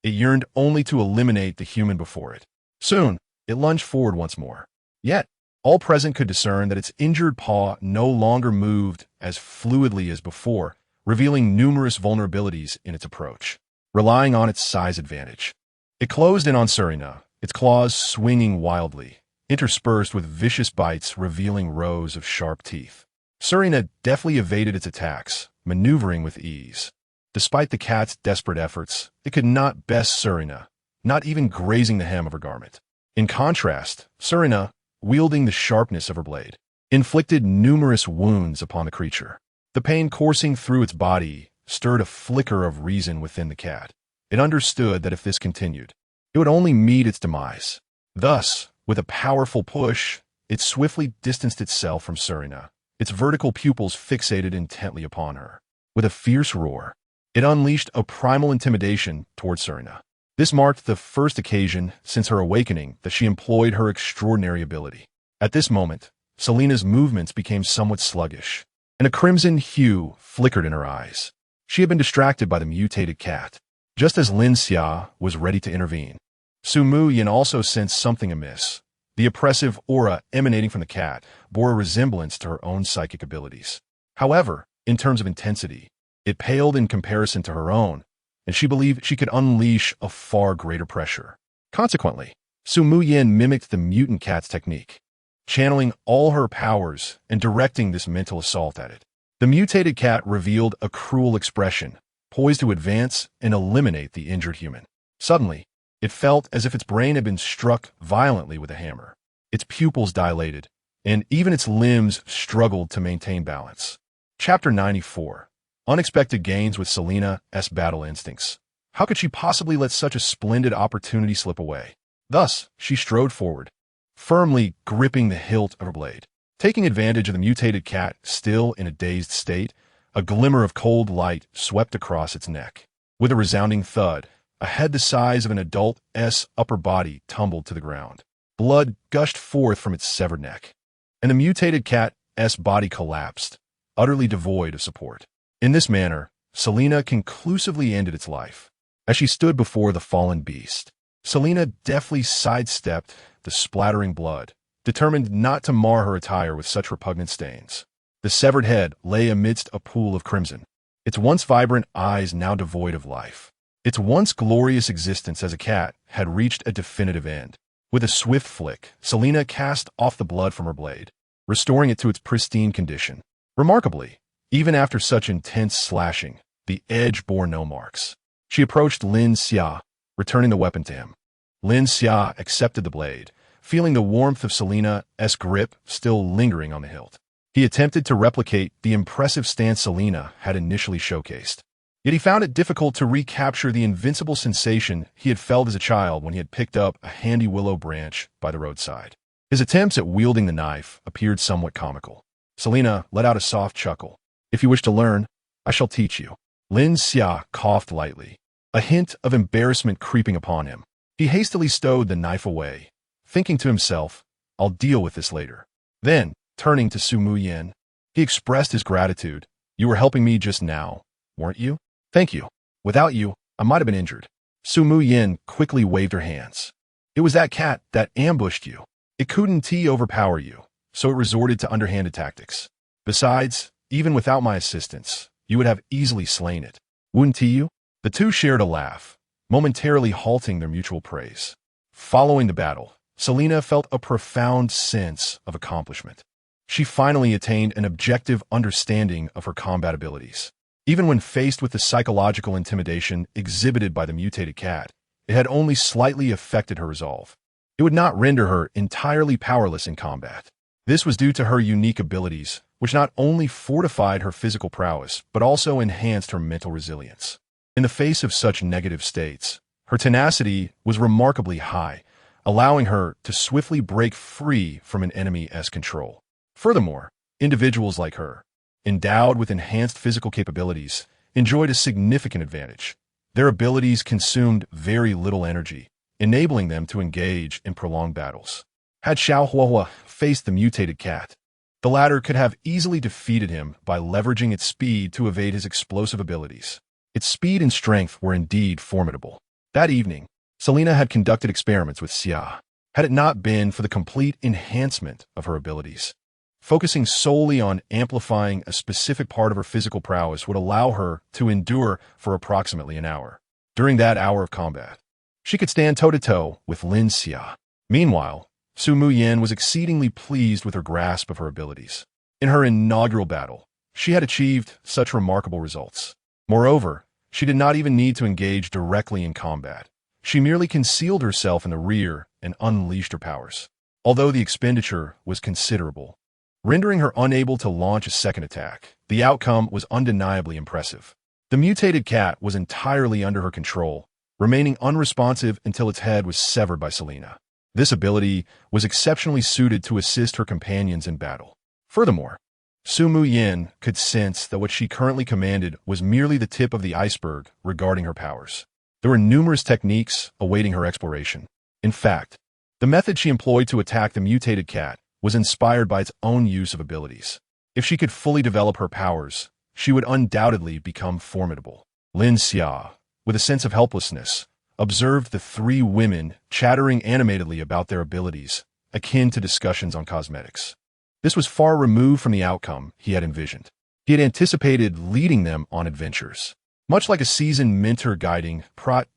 It yearned only to eliminate the human before it. Soon, it lunged forward once more. Yet, all present could discern that its injured paw no longer moved as fluidly as before, revealing numerous vulnerabilities in its approach. Relying on its size advantage, it closed in on Surina, its claws swinging wildly, interspersed with vicious bites revealing rows of sharp teeth. Surina deftly evaded its attacks, maneuvering with ease. Despite the cat's desperate efforts, it could not best Surina, not even grazing the hem of her garment. In contrast, Surina, wielding the sharpness of her blade, inflicted numerous wounds upon the creature. The pain coursing through its body stirred a flicker of reason within the cat. It understood that if this continued, it would only meet its demise. Thus, with a powerful push, it swiftly distanced itself from Surina, its vertical pupils fixated intently upon her. With a fierce roar, it unleashed a primal intimidation toward Surina. This marked the first occasion since her awakening that she employed her extraordinary ability. At this moment, Selena's movements became somewhat sluggish, and a crimson hue flickered in her eyes. She had been distracted by the mutated cat. just as Lin Xia was ready to intervene. Su Mu Yin also sensed something amiss. The oppressive aura emanating from the cat bore a resemblance to her own psychic abilities. However, in terms of intensity, it paled in comparison to her own, and she believed she could unleash a far greater pressure. Consequently, Su Mu Yin mimicked the mutant cat's technique, channeling all her powers and directing this mental assault at it. The mutated cat revealed a cruel expression, poised to advance and eliminate the injured human. Suddenly, it felt as if its brain had been struck violently with a hammer. Its pupils dilated, and even its limbs struggled to maintain balance. Chapter 94. Unexpected Gains with Selina's Battle Instincts. How could she possibly let such a splendid opportunity slip away? Thus, she strode forward, firmly gripping the hilt of her blade. Taking advantage of the mutated cat still in a dazed state, a glimmer of cold light swept across its neck. With a resounding thud, a head the size of an adult's upper body tumbled to the ground. Blood gushed forth from its severed neck, and the mutated cat's body collapsed, utterly devoid of support. In this manner, Selina conclusively ended its life. As she stood before the fallen beast, Selina deftly sidestepped the splattering blood, determined not to mar her attire with such repugnant stains. The severed head lay amidst a pool of crimson, its once vibrant eyes now devoid of life. Its once glorious existence as a cat had reached a definitive end. With a swift flick, Selina cast off the blood from her blade, restoring it to its pristine condition. Remarkably, even after such intense slashing, the edge bore no marks. She approached Lin Xia, returning the weapon to him. Lin Xia accepted the blade, feeling the warmth of Selina's grip still lingering on the hilt. He attempted to replicate the impressive stance Selina had initially showcased. Yet he found it difficult to recapture the invincible sensation he had felt as a child when he had picked up a handy willow branch by the roadside. His attempts at wielding the knife appeared somewhat comical. Selina let out a soft chuckle. "If you wish to learn, I shall teach you." Lin Xia coughed lightly, a hint of embarrassment creeping upon him. He hastily stowed the knife away, thinking to himself, "I'll deal with this later." Then, turning to Su Mu Yin, he expressed his gratitude. "You were helping me just now, weren't you?" "Thank you. Without you, I might have been injured." Su Mu Yin quickly waved her hands. "It was that cat that ambushed you. It couldn't overpower you, so it resorted to underhanded tactics. Besides, even without my assistance, you would have easily slain it. Wouldn't you?" The two shared a laugh, momentarily halting their mutual praise. Following the battle, Selina felt a profound sense of accomplishment. She finally attained an objective understanding of her combat abilities. Even when faced with the psychological intimidation exhibited by the mutated cat, it had only slightly affected her resolve. It would not render her entirely powerless in combat. This was due to her unique abilities, which not only fortified her physical prowess, but also enhanced her mental resilience. In the face of such negative states, her tenacity was remarkably high, allowing her to swiftly break free from an enemy's control. Furthermore, individuals like her, endowed with enhanced physical capabilities, enjoyed a significant advantage. Their abilities consumed very little energy, enabling them to engage in prolonged battles. Had Xiao Huahua faced the mutated cat, the latter could have easily defeated him by leveraging its speed to evade his explosive abilities. Its speed and strength were indeed formidable. That evening, Selina had conducted experiments with Xia. Had it not been for the complete enhancement of her abilities, focusing solely on amplifying a specific part of her physical prowess would allow her to endure for approximately an hour. During that hour of combat, she could stand toe-to-toe with Lin Xia. Meanwhile, Su Mu Yin was exceedingly pleased with her grasp of her abilities. In her inaugural battle, she had achieved such remarkable results. Moreover, she did not even need to engage directly in combat. She merely concealed herself in the rear and unleashed her powers. Although the expenditure was considerable, rendering her unable to launch a second attack, the outcome was undeniably impressive. The mutated cat was entirely under her control, remaining unresponsive until its head was severed by Selina. This ability was exceptionally suited to assist her companions in battle. Furthermore, Su Mu Yin could sense that what she currently commanded was merely the tip of the iceberg regarding her powers. There were numerous techniques awaiting her exploration. In fact, the method she employed to attack the mutated cat was inspired by its own use of abilities. If she could fully develop her powers, she would undoubtedly become formidable. Lin Xia, with a sense of helplessness, observed the three women chattering animatedly about their abilities, akin to discussions on cosmetics. This was far removed from the outcome he had envisioned. He had anticipated leading them on adventures, much like a seasoned mentor guiding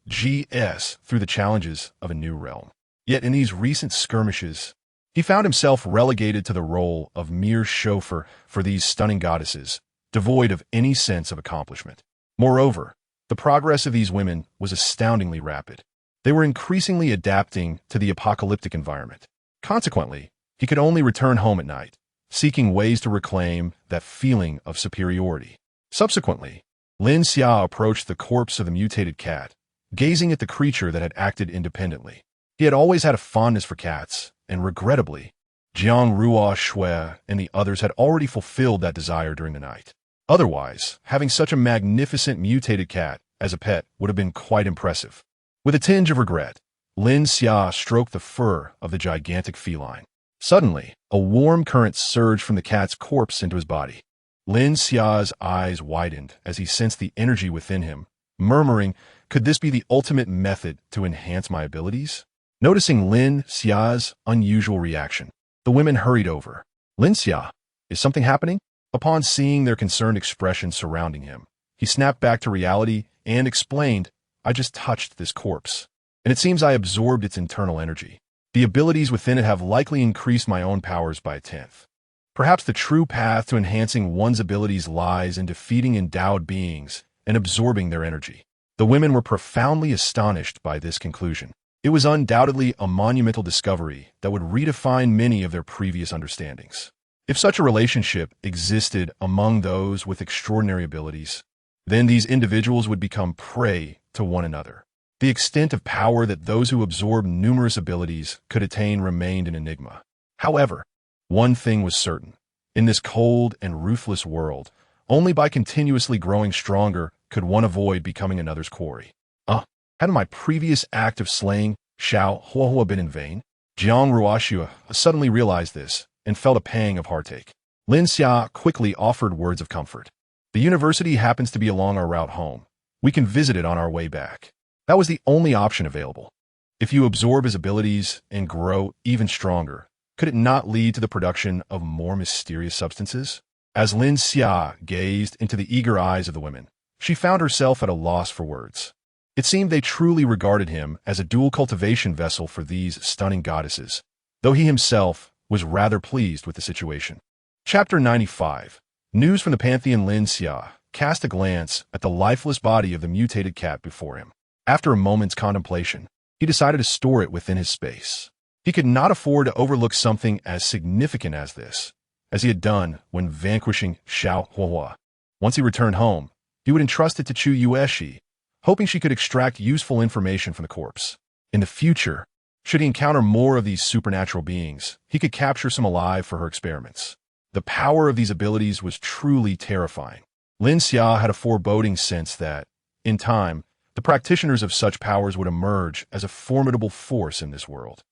GS through the challenges of a new realm. Yet in these recent skirmishes, he found himself relegated to the role of mere chauffeur for these stunning goddesses, devoid of any sense of accomplishment. Moreover, the progress of these women was astoundingly rapid. They were increasingly adapting to the apocalyptic environment. Consequently, he could only return home at night, seeking ways to reclaim that feeling of superiority. Subsequently, Lin Xia approached the corpse of the mutated cat, gazing at the creature that had acted independently. He had always had a fondness for cats, and regrettably, Jiang Ruo Shui and the others had already fulfilled that desire during the night. Otherwise, having such a magnificent mutated cat as a pet would have been quite impressive. With a tinge of regret, Lin Xia stroked the fur of the gigantic feline. Suddenly, a warm current surged from the cat's corpse into his body. Lin Xia's eyes widened as he sensed the energy within him, murmuring, "Could this be the ultimate method to enhance my abilities?" Noticing Lin Xia's unusual reaction, the women hurried over. "Lin Xia, is something happening?" Upon seeing their concerned expression surrounding him, he snapped back to reality and explained, "I just touched this corpse, and it seems I absorbed its internal energy. The abilities within it have likely increased my own powers by a tenth. Perhaps the true path to enhancing one's abilities lies in defeating endowed beings and absorbing their energy." The women were profoundly astonished by this conclusion. It was undoubtedly a monumental discovery that would redefine many of their previous understandings. If such a relationship existed among those with extraordinary abilities, then these individuals would become prey to one another. The extent of power that those who absorbed numerous abilities could attain remained an enigma. However, one thing was certain. In this cold and ruthless world, only by continuously growing stronger could one avoid becoming another's quarry. Hadn't my previous act of slaying Xiao Huohua been in vain? Jiang Ruoxua suddenly realized this and felt a pang of heartache. Lin Xia quickly offered words of comfort. "The university happens to be along our route home. We can visit it on our way back." That was the only option available. If you absorb his abilities and grow even stronger, could it not lead to the production of more mysterious substances? As Lin Xia gazed into the eager eyes of the women, she found herself at a loss for words. It seemed they truly regarded him as a dual cultivation vessel for these stunning goddesses, though he himself was rather pleased with the situation. Chapter 95. News from the Pantheon. Lin Xia cast a glance at the lifeless body of the mutated cat before him. After a moment's contemplation, he decided to store it within his space. He could not afford to overlook something as significant as this, as he had done when vanquishing Xiao Huohua. Once he returned home, he would entrust it to Chu Yueshi, hoping she could extract useful information from the corpse. In the future, should he encounter more of these supernatural beings, he could capture some alive for her experiments. The power of these abilities was truly terrifying. Lin Xia had a foreboding sense that, in time, the practitioners of such powers would emerge as a formidable force in this world.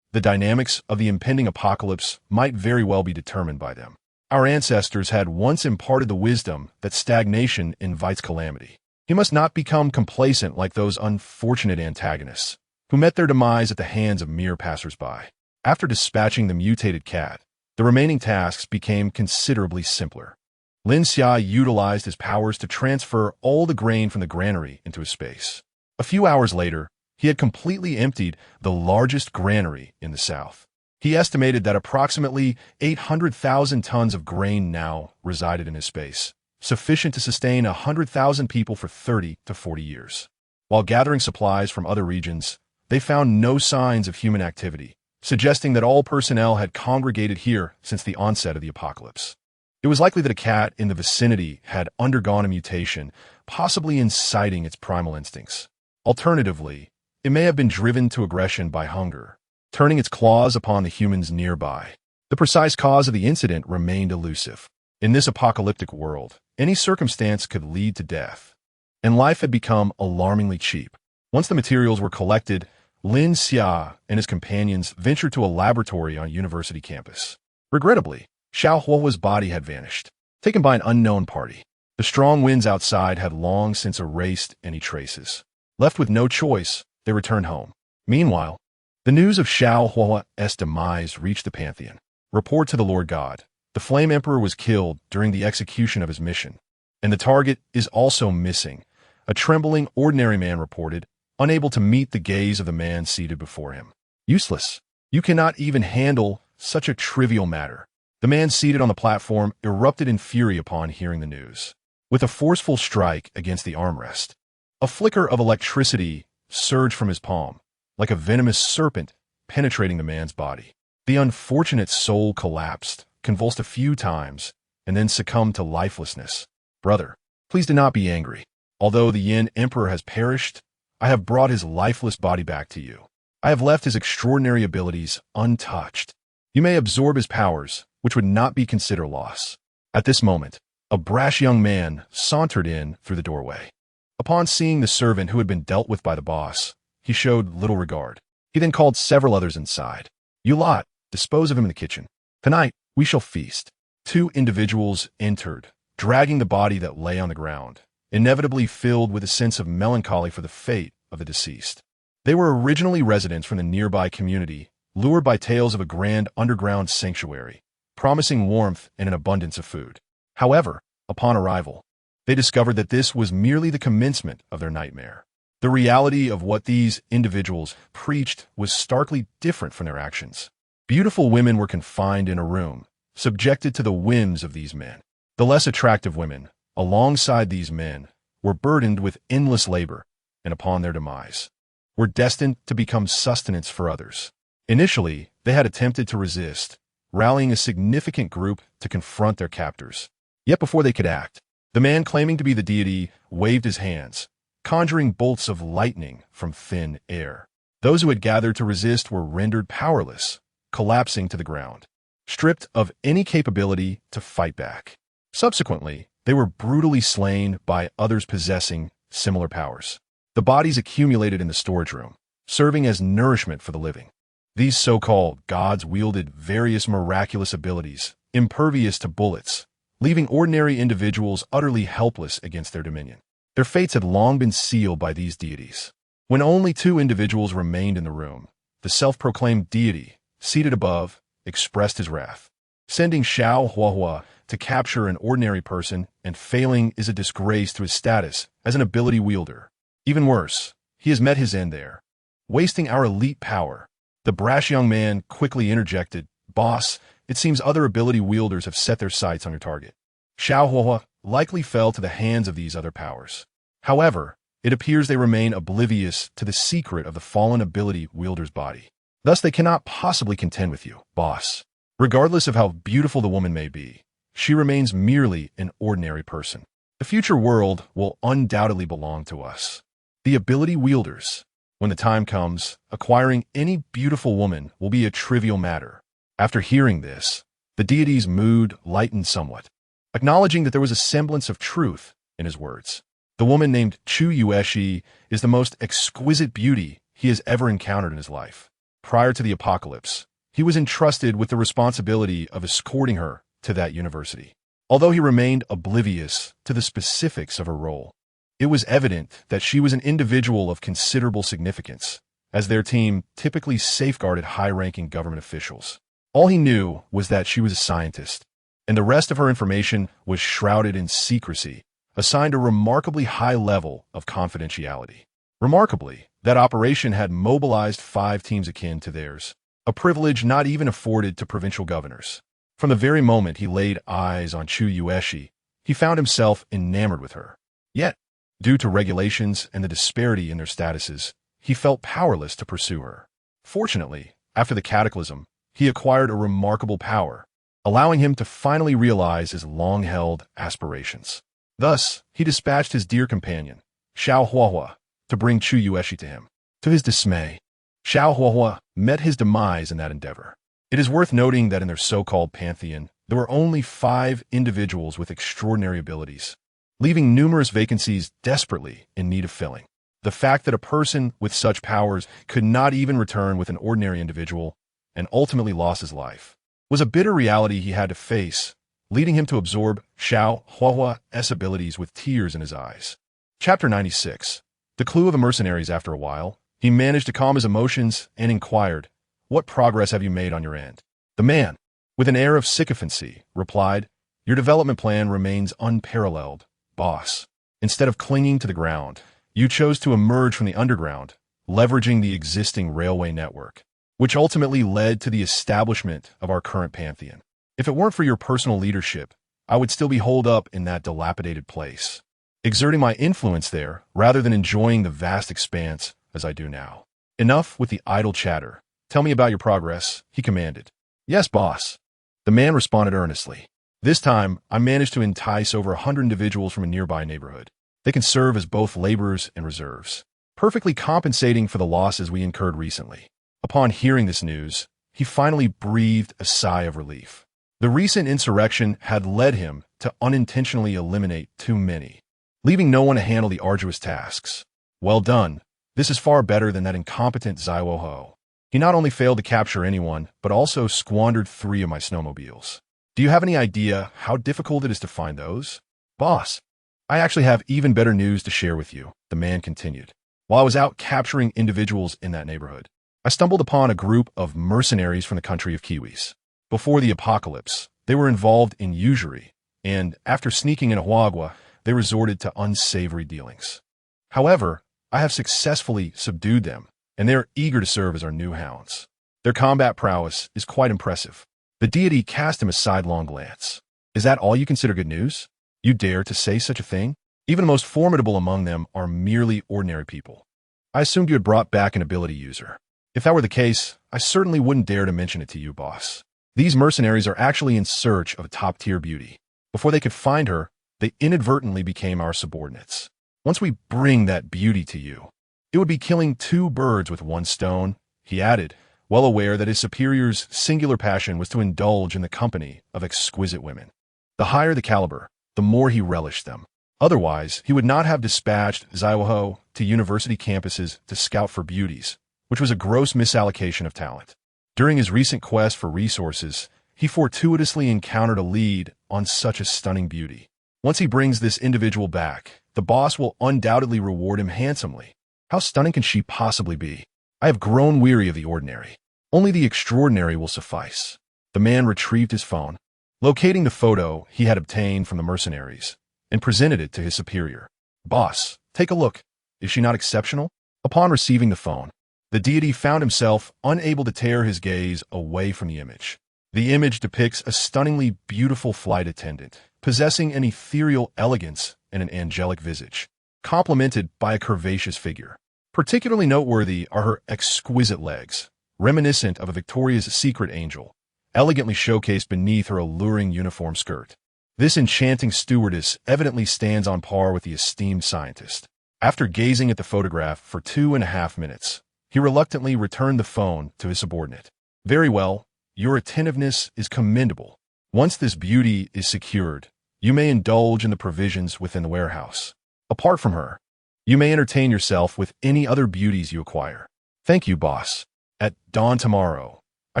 The dynamics of the impending apocalypse might very well be determined by them. Our ancestors had once imparted the wisdom that stagnation invites calamity. He must not become complacent like those unfortunate antagonists, who met their demise at the hands of mere passers-by. After dispatching the mutated cat, the remaining tasks became considerably simpler. Lin Xia utilized his powers to transfer all the grain from the granary into his space. A few hours later, he had completely emptied the largest granary in the south. He estimated that approximately 800,000 tons of grain now resided in his space, sufficient to sustain 100,000 people for 30 to 40 years. While gathering supplies from other regions, they found no signs of human activity, suggesting that all personnel had congregated here since the onset of the apocalypse. It was likely that a cat in the vicinity had undergone a mutation, possibly inciting its primal instincts. Alternatively, it may have been driven to aggression by hunger, turning its claws upon the humans nearby. The precise cause of the incident remained elusive. In this apocalyptic world, any circumstance could lead to death, and life had become alarmingly cheap. Once the materials were collected, Lin Xia and his companions ventured to a laboratory on a university campus. Regrettably, Xiao Huohua's body had vanished, taken by an unknown party. The strong winds outside had long since erased any traces. Left with no choice, they returned home. Meanwhile, the news of Xiao Hua's demise reached the Pantheon. Report to the Lord God. The Flame Emperor was killed during the execution of his mission, and the target is also missing. A trembling, ordinary man reported, unable to meet the gaze of the man seated before him. Useless. You cannot even handle such a trivial matter. The man seated on the platform erupted in fury upon hearing the news. With a forceful strike against the armrest, a flicker of electricity surged from his palm, like a venomous serpent penetrating the man's body. The unfortunate soul collapsed, convulsed a few times, and then succumbed to lifelessness. Brother, please do not be angry. Although the Yin Emperor has perished, I have brought his lifeless body back to you. I have left his extraordinary abilities untouched. You may absorb his powers, which would not be considered loss. At this moment, a brash young man sauntered in through the doorway. Upon seeing the servant who had been dealt with by the boss, he showed little regard. He then called several others inside. You lot, dispose of him in the kitchen. Tonight, we shall feast. 2 individuals entered, dragging the body that lay on the ground, inevitably filled with a sense of melancholy for the fate of the deceased. They were originally residents from the nearby community, lured by tales of a grand underground sanctuary, promising warmth and an abundance of food. However, upon arrival, they discovered that this was merely the commencement of their nightmare. The reality of what these individuals preached was starkly different from their actions. Beautiful women were confined in a room, subjected to the whims of these men. The less attractive women, alongside these men, were burdened with endless labor, and upon their demise, were destined to become sustenance for others. Initially, they had attempted to resist, rallying a significant group to confront their captors. Yet before they could act, the man claiming to be the deity waved his hands, conjuring bolts of lightning from thin air. Those who had gathered to resist were rendered powerless, collapsing to the ground, stripped of any capability to fight back. Subsequently, they were brutally slain by others possessing similar powers. The bodies accumulated in the storage room, serving as nourishment for the living. These so-called gods wielded various miraculous abilities, impervious to bullets, leaving ordinary individuals utterly helpless against their dominion. Their fates had long been sealed by these deities. When only 2 individuals remained in the room, the self-proclaimed deity, seated above, expressed his wrath. Sending Xiao Hua to capture an ordinary person and failing is a disgrace to his status as an ability wielder. Even worse, he has met his end there, wasting our elite power. The brash young man quickly interjected, Boss, it seems other ability wielders have set their sights on your target. Xiao Hua likely fell to the hands of these other powers. However, it appears they remain oblivious to the secret of the fallen ability wielder's body. Thus they cannot possibly contend with you, boss. Regardless of how beautiful the woman may be, she remains merely an ordinary person. The future world will undoubtedly belong to us, the ability wielders. When the time comes, acquiring any beautiful woman will be a trivial matter. After hearing this, the deity's mood lightened somewhat, acknowledging that there was a semblance of truth in his words. The woman named Chu Yueshi is the most exquisite beauty he has ever encountered in his life. Prior to the apocalypse, he was entrusted with the responsibility of escorting her to that university. Although he remained oblivious to the specifics of her role, it was evident that she was an individual of considerable significance, as their team typically safeguarded high-ranking government officials. All he knew was that she was a scientist, and the rest of her information was shrouded in secrecy, assigned a remarkably high level of confidentiality. Remarkably, that operation had mobilized 5 teams akin to theirs, a privilege not even afforded to provincial governors. From the very moment he laid eyes on Chu Yueshi, he found himself enamored with her. Yet, due to regulations and the disparity in their statuses, he felt powerless to pursue her. Fortunately, after the cataclysm, he acquired a remarkable power, allowing him to finally realize his long-held aspirations. Thus, he dispatched his dear companion, Xiao Hua, to bring Chu Yueshi to him. To his dismay, Xiao Hua met his demise in that endeavor. It is worth noting that in their so-called Pantheon, there were only 5 individuals with extraordinary abilities, leaving numerous vacancies desperately in need of filling. The fact that a person with such powers could not even return with an ordinary individual and ultimately lost his life was a bitter reality he had to face, leading him to absorb Xiao Hua's abilities with tears in his eyes. Chapter 96. The clue of the mercenaries after a while. He managed to calm his emotions and inquired, "What progress have you made on your end?" The man, with an air of sycophancy, replied, "Your development plan remains unparalleled, boss. Instead of clinging to the ground, you chose to emerge from the underground, leveraging the existing railway network, which ultimately led to the establishment of our current Pantheon. If it weren't for your personal leadership, I would still be holed up in that dilapidated place, exerting my influence there rather than enjoying the vast expanse as I do now. Enough with the idle chatter. Tell me about your progress," he commanded. "Yes, boss." The man responded earnestly. "This time, I managed to entice over 100 individuals from a nearby neighborhood. They can serve as both laborers and reserves, perfectly compensating for the losses we incurred recently." Upon hearing this news, he finally breathed a sigh of relief. The recent insurrection had led him to unintentionally eliminate too many, leaving no one to handle the arduous tasks. Well done. This is far better than that incompetent Zaiwo. He not only failed to capture anyone, but also squandered 3 of my snowmobiles. Do you have any idea how difficult it is to find those? Boss, I actually have even better news to share with you, the man continued. While I was out capturing individuals in that neighborhood, I stumbled upon a group of mercenaries from the country of Kiwis. Before the apocalypse, they were involved in usury, and after sneaking in Huagua, they resorted to unsavory dealings. However, I have successfully subdued them, and they are eager to serve as our new hounds. Their combat prowess is quite impressive. The deity cast him a sidelong glance. Is that all you consider good news? You dare to say such a thing? Even the most formidable among them are merely ordinary people. I assumed you had brought back an ability user. If that were the case, I certainly wouldn't dare to mention it to you, boss. These mercenaries are actually in search of a top-tier beauty. Before they could find her, they inadvertently became our subordinates. Once we bring that beauty to you, it would be killing 2 birds with 1 stone, he added, well aware that his superior's singular passion was to indulge in the company of exquisite women. The higher the caliber, the more he relished them. Otherwise, he would not have dispatched Zaiwo to university campuses to scout for beauties, which was a gross misallocation of talent. During his recent quest for resources, he fortuitously encountered a lead on such a stunning beauty. Once he brings this individual back, the boss will undoubtedly reward him handsomely. How stunning can she possibly be? I have grown weary of the ordinary. Only the extraordinary will suffice. The man retrieved his phone, locating the photo he had obtained from the mercenaries, and presented it to his superior. Boss, take a look. Is she not exceptional? Upon receiving the phone, the deity found himself unable to tear his gaze away from the image. The image depicts a stunningly beautiful flight attendant, possessing an ethereal elegance and an angelic visage, complemented by a curvaceous figure. Particularly noteworthy are her exquisite legs, reminiscent of a Victoria's Secret angel, elegantly showcased beneath her alluring uniform skirt. This enchanting stewardess evidently stands on par with the esteemed scientist. After gazing at the photograph for 2.5 minutes, he reluctantly returned the phone to his subordinate. Very well, your attentiveness is commendable. Once this beauty is secured, you may indulge in the provisions within the warehouse. Apart from her, you may entertain yourself with any other beauties you acquire. Thank you, boss. At dawn tomorrow, I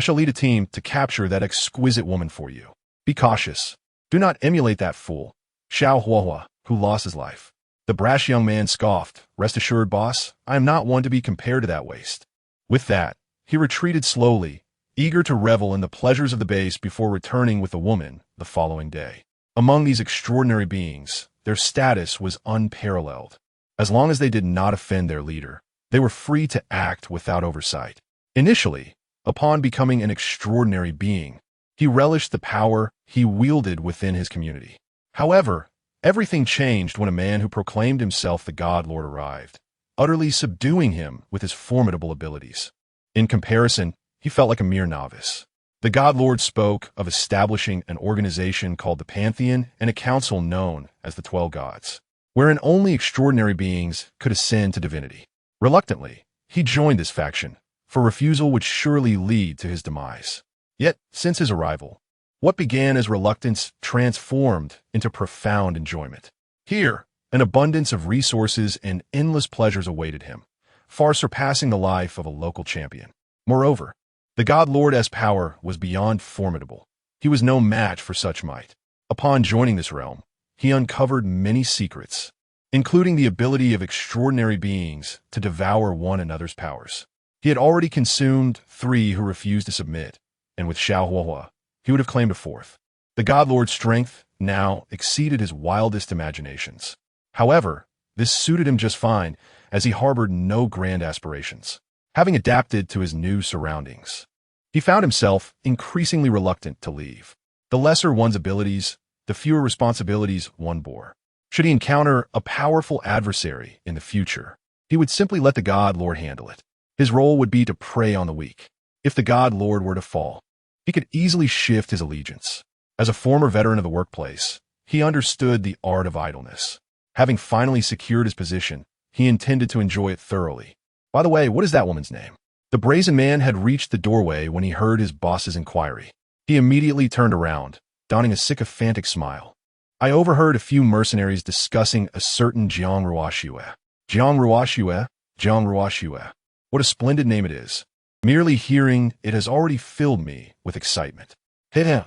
shall lead a team to capture that exquisite woman for you. Be cautious. Do not emulate that fool, Xiao Huahua, who lost his life. The brash young man scoffed. Rest assured, boss, I am not one to be compared to that waste. With that, he retreated slowly, eager to revel in the pleasures of the base before returning with the woman the following day. Among these extraordinary beings, their status was unparalleled. As long as they did not offend their leader, they were free to act without oversight. Initially, upon becoming an extraordinary being, he relished the power he wielded within his community. However, everything changed when a man who proclaimed himself the God Lord arrived, utterly subduing him with his formidable abilities. In comparison, he felt like a mere novice. The God Lord spoke of establishing an organization called the Pantheon and a council known as the 12 Gods, wherein only extraordinary beings could ascend to divinity. Reluctantly, he joined this faction, for refusal would surely lead to his demise. Yet, since his arrival, what began as reluctance transformed into profound enjoyment. Here, an abundance of resources and endless pleasures awaited him, far surpassing the life of a local champion. Moreover, the God Lord's power was beyond formidable. He was no match for such might. Upon joining this realm, he uncovered many secrets, including the ability of extraordinary beings to devour one another's powers. He had already consumed 3 who refused to submit, and with Xiaohuahua, he would have claimed a 4th. The God Lord's strength now exceeded his wildest imaginations. However, this suited him just fine, as he harbored no grand aspirations. Having adapted to his new surroundings, he found himself increasingly reluctant to leave. The lesser one's abilities, the fewer responsibilities one bore. Should he encounter a powerful adversary in the future, he would simply let the God Lord handle it. His role would be to prey on the weak. If the God Lord were to fall, he could easily shift his allegiance. As a former veteran of the workplace, he understood the art of idleness. Having finally secured his position, he intended to enjoy it thoroughly. By the way, what is that woman's name? The brazen man had reached the doorway when he heard his boss's inquiry. He immediately turned around, donning a sycophantic smile. I overheard a few mercenaries discussing a certain Jiang Ruoxue. Jiang Ruoxue? Jiang Ruoxue. What a splendid name it is. Merely hearing it has already filled me with excitement. Hit him.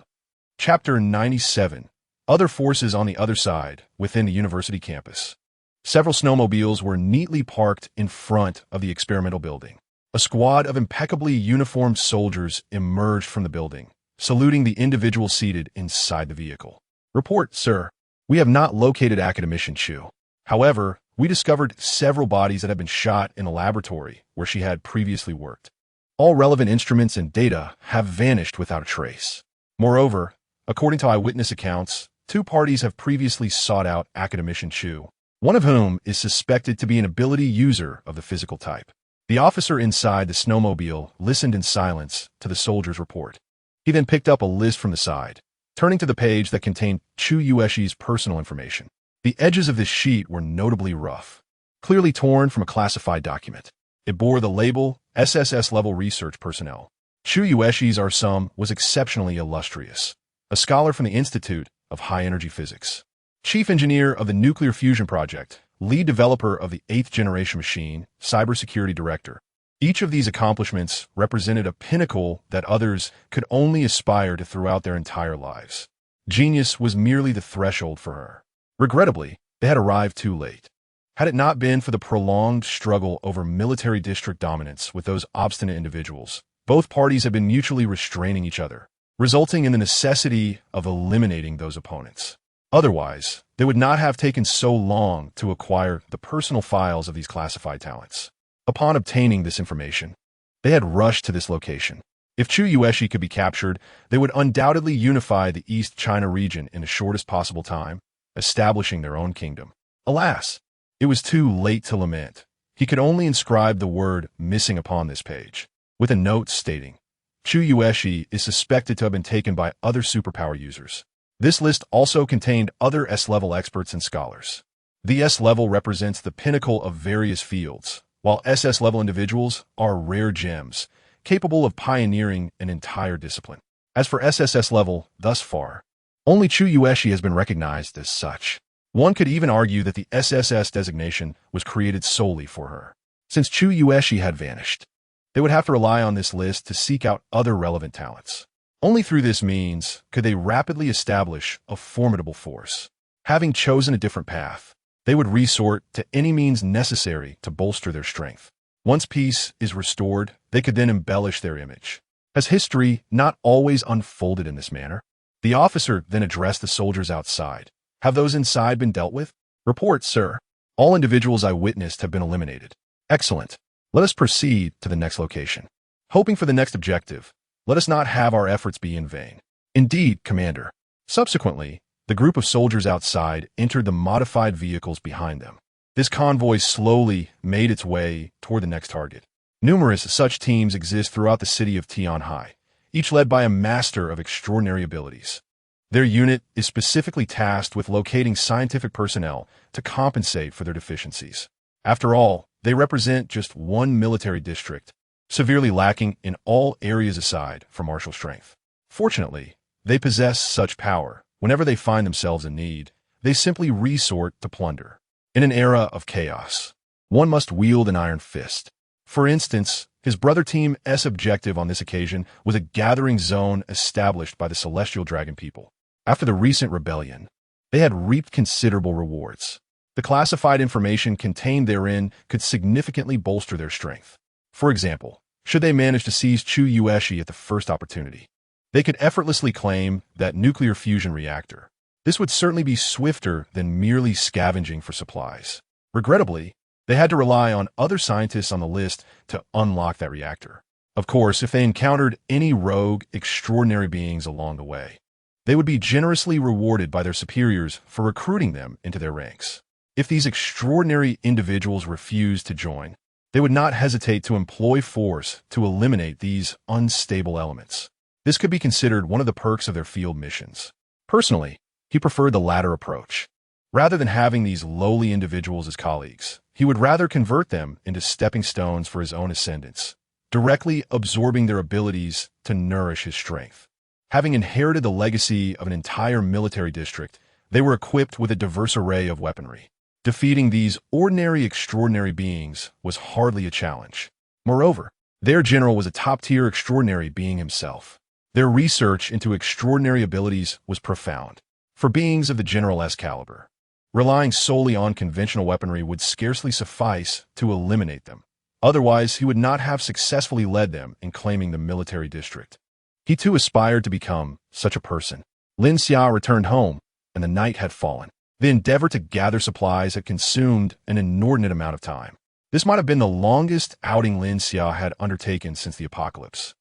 Chapter 97. Other forces on the other side, within the university campus. Several snowmobiles were neatly parked in front of the experimental building. A squad of impeccably uniformed soldiers emerged from the building, saluting the individual seated inside the vehicle. Report, sir. We have not located Academician Chu. However, we discovered several bodies that had been shot in the laboratory where she had previously worked. All relevant instruments and data have vanished without a trace. Moreover, according to eyewitness accounts, 2 parties have previously sought out Academician Chu, one of whom is suspected to be an ability user of the physical type. The officer inside the snowmobile listened in silence to the soldier's report. He then picked up a list from the side, turning to the page that contained Chu Yueshi's personal information. The edges of this sheet were notably rough, clearly torn from a classified document. It bore the label SSS-level research personnel. Chu Yueshi's Arsum was exceptionally illustrious, a scholar from the Institute of High-Energy Physics, chief engineer of the Nuclear Fusion Project, lead developer of the 8th-generation machine, cybersecurity director. Each of these accomplishments represented a pinnacle that others could only aspire to throughout their entire lives. Genius was merely the threshold for her. Regrettably, they had arrived too late. Had it not been for the prolonged struggle over military district dominance with those obstinate individuals, both parties had been mutually restraining each other, resulting in the necessity of eliminating those opponents. Otherwise, they would not have taken so long to acquire the personal files of these classified talents. Upon obtaining this information, they had rushed to this location. If Chu Yueshi could be captured, they would undoubtedly unify the East China region in the shortest possible time, establishing their own kingdom. Alas, it was too late to lament. He could only inscribe the word missing upon this page, with a note stating, Chu Yueshi is suspected to have been taken by other superpower users. This list also contained other S-level experts and scholars. The S-level represents the pinnacle of various fields, while SS-level individuals are rare gems, capable of pioneering an entire discipline. As for SSS level, thus far, only Chu Yueshi has been recognized as such. One could even argue that the SSS designation was created solely for her. Since Chu Yueshi had vanished, they would have to rely on this list to seek out other relevant talents. Only through this means could they rapidly establish a formidable force. Having chosen a different path, they would resort to any means necessary to bolster their strength. Once peace is restored, they could then embellish their image. Has history not always unfolded in this manner? The officer then addressed the soldiers outside. Have those inside been dealt with? Report, sir. All individuals I witnessed have been eliminated. Excellent. Let us proceed to the next location. Hoping for the next objective, let us not have our efforts be in vain. Indeed, Commander. Subsequently, the group of soldiers outside entered the modified vehicles behind them. This convoy slowly made its way toward the next target. Numerous such teams exist throughout the city of Tianhai, each led by a master of extraordinary abilities. Their unit is specifically tasked with locating scientific personnel to compensate for their deficiencies. After all, they represent just one military district, severely lacking in all areas aside from martial strength. Fortunately, they possess such power. Whenever they find themselves in need, they simply resort to plunder. In an era of chaos, one must wield an iron fist. For instance, his brother Team S objective on this occasion was a gathering zone established by the Celestial Dragon people. After the recent rebellion, they had reaped considerable rewards. The classified information contained therein could significantly bolster their strength. For example, should they manage to seize Chu Yueshi at the first opportunity, they could effortlessly claim that nuclear fusion reactor. This would certainly be swifter than merely scavenging for supplies. Regrettably, they had to rely on other scientists on the list to unlock that reactor. Of course, if they encountered any rogue, extraordinary beings along the way, they would be generously rewarded by their superiors for recruiting them into their ranks. If these extraordinary individuals refused to join, they would not hesitate to employ force to eliminate these unstable elements. This could be considered one of the perks of their field missions. Personally, he preferred the latter approach. Rather than having these lowly individuals as colleagues, he would rather convert them into stepping stones for his own ascendance, directly absorbing their abilities to nourish his strength. Having inherited the legacy of an entire military district, they were equipped with a diverse array of weaponry. Defeating these ordinary extraordinary beings was hardly a challenge. Moreover, their general was a top-tier extraordinary being himself. Their research into extraordinary abilities was profound. For beings of the general's caliber, relying solely on conventional weaponry would scarcely suffice to eliminate them. Otherwise, he would not have successfully led them in claiming the military district. He too aspired to become such a person. Lin Xia returned home, and the night had fallen. The endeavor to gather supplies had consumed an inordinate amount of time. This might have been the longest outing Lin Xia had undertaken since the apocalypse.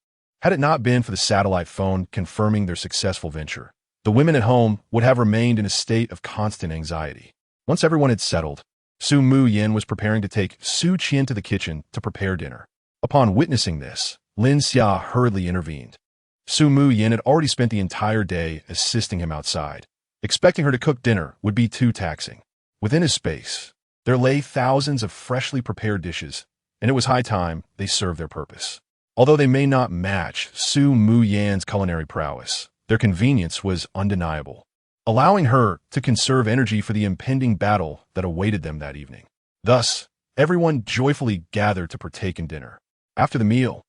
Had it not been for the satellite phone confirming their successful venture, the women at home would have remained in a state of constant anxiety. Once everyone had settled, Su Mu Yin was preparing to take Su Qian to the kitchen to prepare dinner. Upon witnessing this, Lin Xia hurriedly intervened. Su Mu Yin had already spent the entire day assisting him outside. Expecting her to cook dinner would be too taxing. Within his space, there lay thousands of freshly prepared dishes, and it was high time they served their purpose. Although they may not match Su Mu Yan's culinary prowess, their convenience was undeniable, allowing her to conserve energy for the impending battle that awaited them that evening. Thus, everyone joyfully gathered to partake in dinner. After the meal,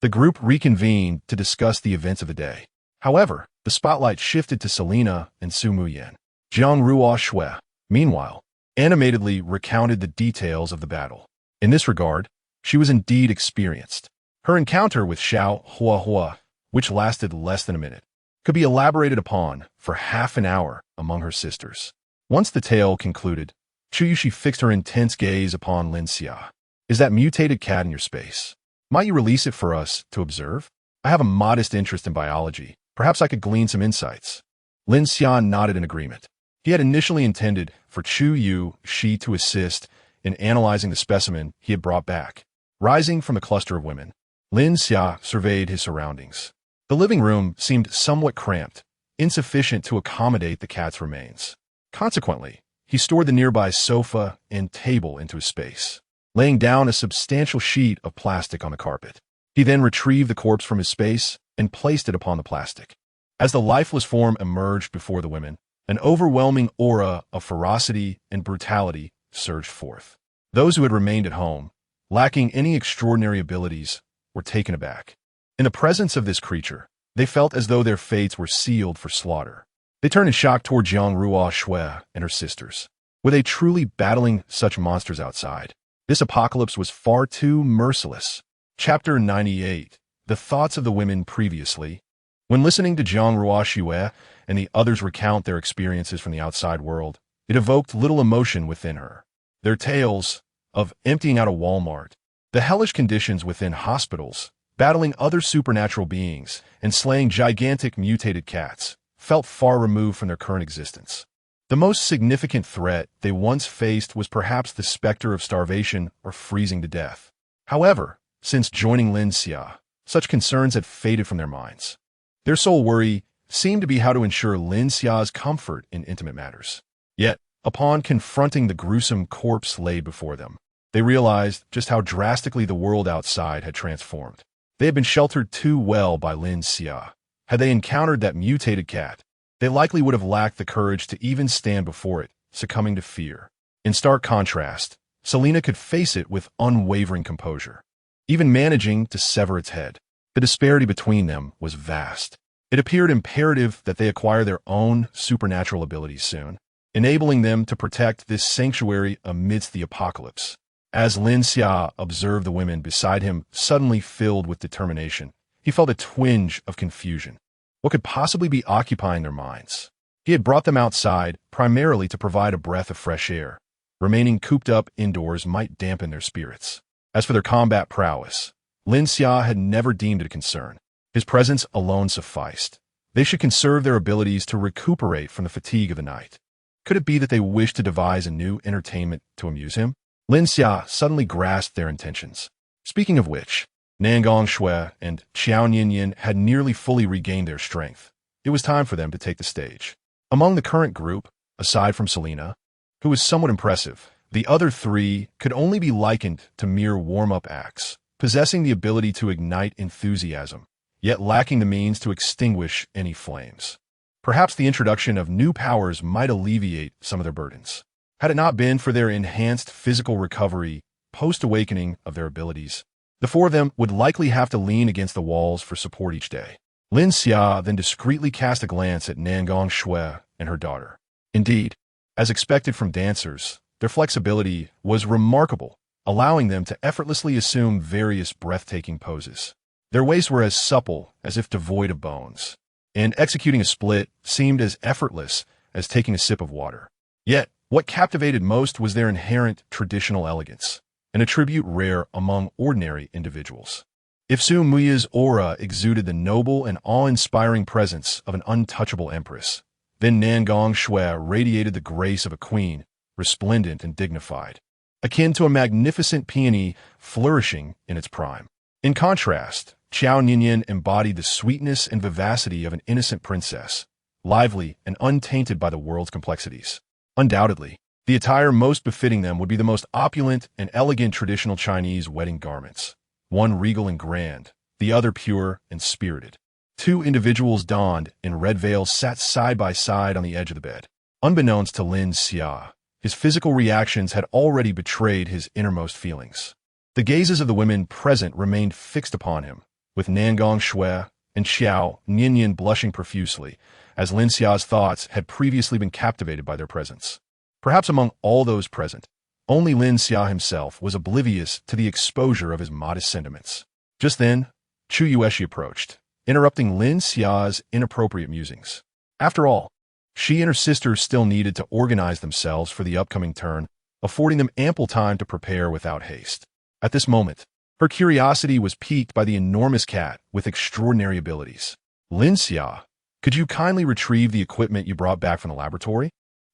the group reconvened to discuss the events of the day. However, the spotlight shifted to Selena and Su Mu Yan. Jiang Ruo Shui, meanwhile, animatedly recounted the details of the battle. In this regard, she was indeed experienced. Her encounter with Xiao Hua, which lasted less than a minute, could be elaborated upon for half an hour among her sisters. Once the tale concluded, Chu Yushi fixed her intense gaze upon Lin Xia. "Is that mutated cat in your space? Might you release it for us to observe? I have a modest interest in biology. Perhaps I could glean some insights." Lin Xia nodded in agreement. He had initially intended for Chu Yushi to assist in analyzing the specimen he had brought back. Rising from the cluster of women, Lin Xia surveyed his surroundings. The living room seemed somewhat cramped, insufficient to accommodate the cat's remains. Consequently, he stored the nearby sofa and table into his space, laying down a substantial sheet of plastic on the carpet. He then retrieved the corpse from his space and placed it upon the plastic. As the lifeless form emerged before the women, an overwhelming aura of ferocity and brutality surged forth. Those who had remained at home, lacking any extraordinary abilities, were taken aback. In the presence of this creature, they felt as though their fates were sealed for slaughter. They turned in shock toward Jiang Ruo Shui and her sisters. Were they truly battling such monsters outside? This apocalypse was far too merciless. Chapter 98. The thoughts of the women previously. When listening to Jiang Ruo Shui and the others recount their experiences from the outside world, it evoked little emotion within her. Their tales of emptying out a Walmart, the hellish conditions within hospitals, battling other supernatural beings, and slaying gigantic mutated cats, felt far removed from their current existence. The most significant threat they once faced was perhaps the specter of starvation or freezing to death. However, since joining Lin Xia, such concerns had faded from their minds. Their sole worry seemed to be how to ensure Lin Xia's comfort in intimate matters. Yet, upon confronting the gruesome corpse laid before them, they realized just how drastically the world outside had transformed. They had been sheltered too well by Lin Xia. Had they encountered that mutated cat, they likely would have lacked the courage to even stand before it, succumbing to fear. In stark contrast, Selena could face it with unwavering composure, even managing to sever its head. The disparity between them was vast. It appeared imperative that they acquire their own supernatural abilities soon. enabling them to protect this sanctuary amidst the apocalypse. As Lin Xia observed the women beside him suddenly filled with determination, he felt a twinge of confusion. What could possibly be occupying their minds? He had brought them outside primarily to provide a breath of fresh air. Remaining cooped up indoors might dampen their spirits. As for their combat prowess, Lin Xia had never deemed it a concern. His presence alone sufficed. They should conserve their abilities to recuperate from the fatigue of the night. Could it be that they wished to devise a new entertainment to amuse him? Lin Xia suddenly grasped their intentions. Speaking of which, Nangong Shui and Qiao Nianyan had nearly fully regained their strength. It was time for them to take the stage. Among the current group, aside from Selena, who was somewhat impressive, the other three could only be likened to mere warm-up acts, possessing the ability to ignite enthusiasm, yet lacking the means to extinguish any flames. Perhaps the introduction of new powers might alleviate some of their burdens. Had it not been for their enhanced physical recovery post-awakening of their abilities, the four of them would likely have to lean against the walls for support each day. Lin Xia then discreetly cast a glance at Nangong Shui and her daughter. Indeed, as expected from dancers, their flexibility was remarkable, allowing them to effortlessly assume various breathtaking poses. Their waists were as supple as if devoid of bones, and executing a split seemed as effortless as taking a sip of water. Yet, what captivated most was their inherent traditional elegance, an attribute rare among ordinary individuals. If Su Muya's aura exuded the noble and awe-inspiring presence of an untouchable empress, then Nangong Shui radiated the grace of a queen, resplendent and dignified, akin to a magnificent peony flourishing in its prime. In contrast, Qiao Nianyan embodied the sweetness and vivacity of an innocent princess, lively and untainted by the world's complexities. Undoubtedly, the attire most befitting them would be the most opulent and elegant traditional Chinese wedding garments, one regal and grand, the other pure and spirited. Two individuals donned in red veils sat side by side on the edge of the bed. Unbeknownst to Lin Xia, his physical reactions had already betrayed his innermost feelings. The gazes of the women present remained fixed upon him, with Nangong Shui and Qiao Nianyan blushing profusely, as Lin Xia's thoughts had previously been captivated by their presence. Perhaps among all those present, only Lin Xia himself was oblivious to the exposure of his modest sentiments. Just then, Chu Yueshi approached, interrupting Lin Xia's inappropriate musings. After all, she and her sister still needed to organize themselves for the upcoming turn, affording them ample time to prepare without haste. At this moment, her curiosity was piqued by the enormous cat with extraordinary abilities. Lin Xia, could you kindly retrieve the equipment you brought back from the laboratory?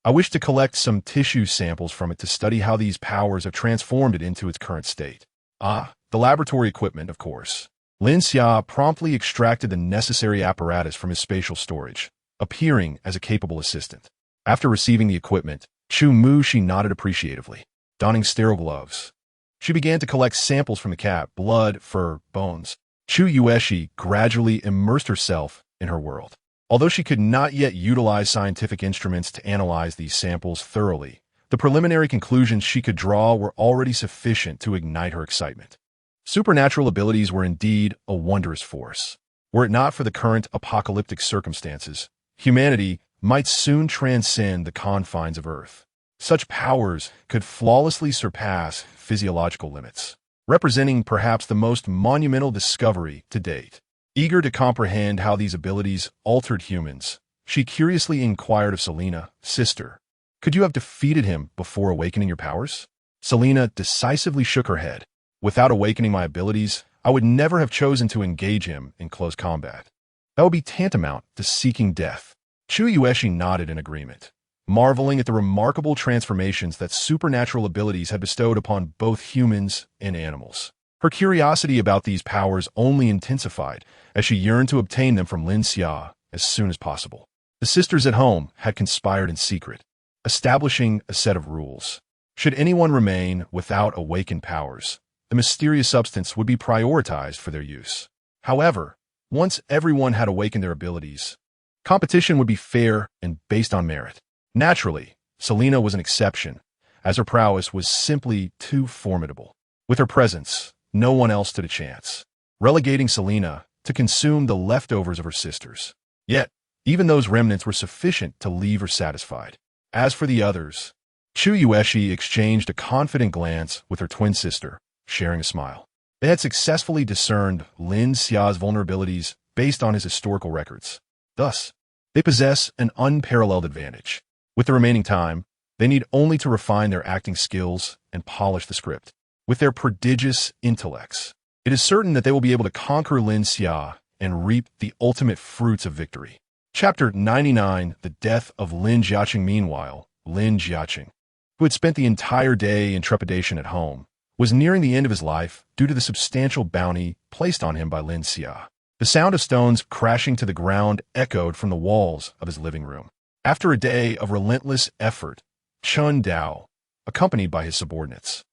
I wish to collect some tissue samples from it to study how these powers have transformed it into its current state. Ah, the laboratory equipment, of course. Lin Xia promptly extracted the necessary apparatus from his spatial storage, appearing as a capable assistant. After receiving the equipment, Chu Mushi nodded appreciatively. Donning sterile gloves, she began to collect samples from the cat, blood, fur, bones. Chu Yueshi gradually immersed herself in her world. Although she could not yet utilize scientific instruments to analyze these samples thoroughly, the preliminary conclusions she could draw were already sufficient to ignite her excitement. Supernatural abilities were indeed a wondrous force. Were it not for the current apocalyptic circumstances, humanity might soon transcend the confines of Earth. Such powers could flawlessly surpass physiological limits, representing perhaps the most monumental discovery to date. Eager to comprehend how these abilities altered humans, she curiously inquired of Selena, "Sister, could you have defeated him before awakening your powers?" Selena decisively shook her head. "Without awakening my abilities, I would never have chosen to engage him in close combat. That would be tantamount to seeking death." Chu Yueshi nodded in agreement, marveling at the remarkable transformations that supernatural abilities had bestowed upon both humans and animals. Her curiosity about these powers only intensified as she yearned to obtain them from Lin Xia as soon as possible. The sisters at home had conspired in secret, establishing a set of rules. Should anyone remain without awakened powers, the mysterious substance would be prioritized for their use. However, once everyone had awakened their abilities, competition would be fair and based on merit. Naturally, Selena was an exception, as her prowess was simply too formidable. With her presence, no one else stood a chance, relegating Selena to consume the leftovers of her sisters. Yet, even those remnants were sufficient to leave her satisfied. As for the others, Chu Yueshi exchanged a confident glance with her twin sister, sharing a smile. They had successfully discerned Lin Xia's vulnerabilities based on his historical records. Thus, they possess an unparalleled advantage. With the remaining time, they need only to refine their acting skills and polish the script. With their prodigious intellects, it is certain that they will be able to conquer Lin Xia and reap the ultimate fruits of victory. Chapter 99, The Death of Lin Jiaqing. Meanwhile, Lin Jiaqing, who had spent the entire day in trepidation at home, was nearing the end of his life due to the substantial bounty placed on him by Lin Xia. The sound of stones crashing to the ground echoed from the walls of his living room. After a day of relentless effort, Chun Dao, accompanied by his subordinates,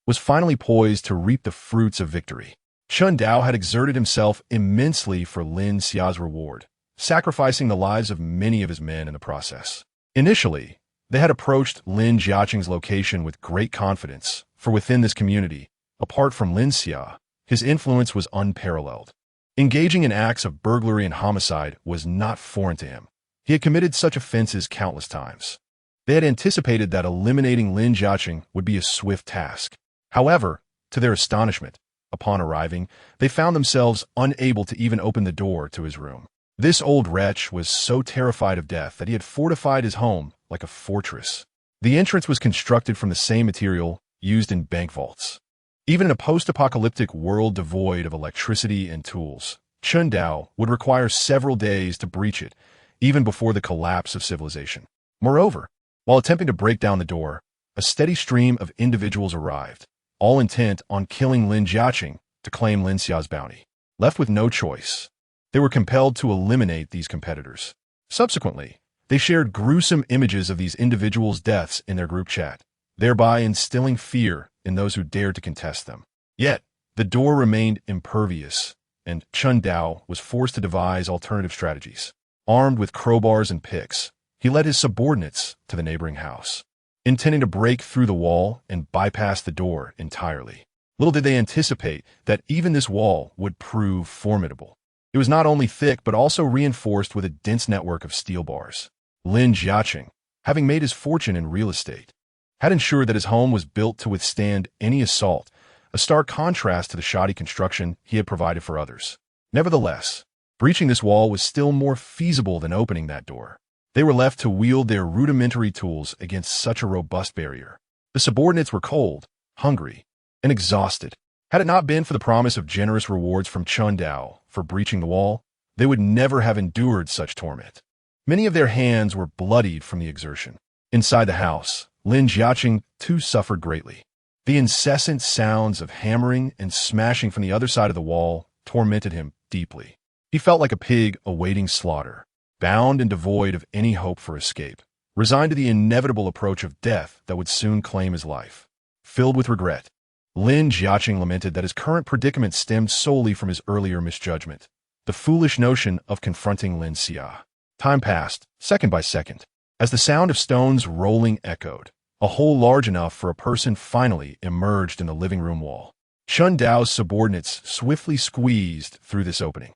was finally poised to reap the fruits of victory. Chun Dao had exerted himself immensely for Lin Xia's reward, sacrificing the lives of many of his men in the process. Initially, they had approached Lin Jiaqing's location with great confidence, for within this community, apart from Lin Xia, his influence was unparalleled. Engaging in acts of burglary and homicide was not foreign to him. He had committed such offenses countless times. They had anticipated that eliminating Lin Jiaqing would be a swift task. However, to their astonishment, upon arriving, they found themselves unable to even open the door to his room. This old wretch was so terrified of death that he had fortified his home like a fortress. The entrance was constructed from the same material used in bank vaults. Even in a post-apocalyptic world devoid of electricity and tools, Chun Dao would require several days to breach it, even before the collapse of civilization. Moreover, while attempting to break down the door, a steady stream of individuals arrived, all intent on killing Lin Jiaqing to claim Lin Xia's bounty. Left with no choice, they were compelled to eliminate these competitors. Subsequently, they shared gruesome images of these individuals' deaths in their group chat, thereby instilling fear in those who dared to contest them. Yet, the door remained impervious, and Chun Dao was forced to devise alternative strategies. Armed with crowbars and picks, he led his subordinates to the neighboring house, intending to break through the wall and bypass the door entirely. Little did they anticipate that even this wall would prove formidable. It was not only thick but also reinforced with a dense network of steel bars. Lin Jiaqing, having made his fortune in real estate, had ensured that his home was built to withstand any assault, a stark contrast to the shoddy construction he had provided for others. Nevertheless, breaching this wall was still more feasible than opening that door. They were left to wield their rudimentary tools against such a robust barrier. The subordinates were cold, hungry, and exhausted. Had it not been for the promise of generous rewards from Chun Dao for breaching the wall, they would never have endured such torment. Many of their hands were bloodied from the exertion. Inside the house, Lin Jiaqing too suffered greatly. The incessant sounds of hammering and smashing from the other side of the wall tormented him deeply. He felt like a pig awaiting slaughter, bound and devoid of any hope for escape, resigned to the inevitable approach of death that would soon claim his life. Filled with regret, Lin Jiaqing lamented that his current predicament stemmed solely from his earlier misjudgment, the foolish notion of confronting Lin Xia. Time passed, second by second, as the sound of stones rolling echoed. A hole large enough for a person finally emerged in the living room wall. Chun Dao's subordinates swiftly squeezed through this opening.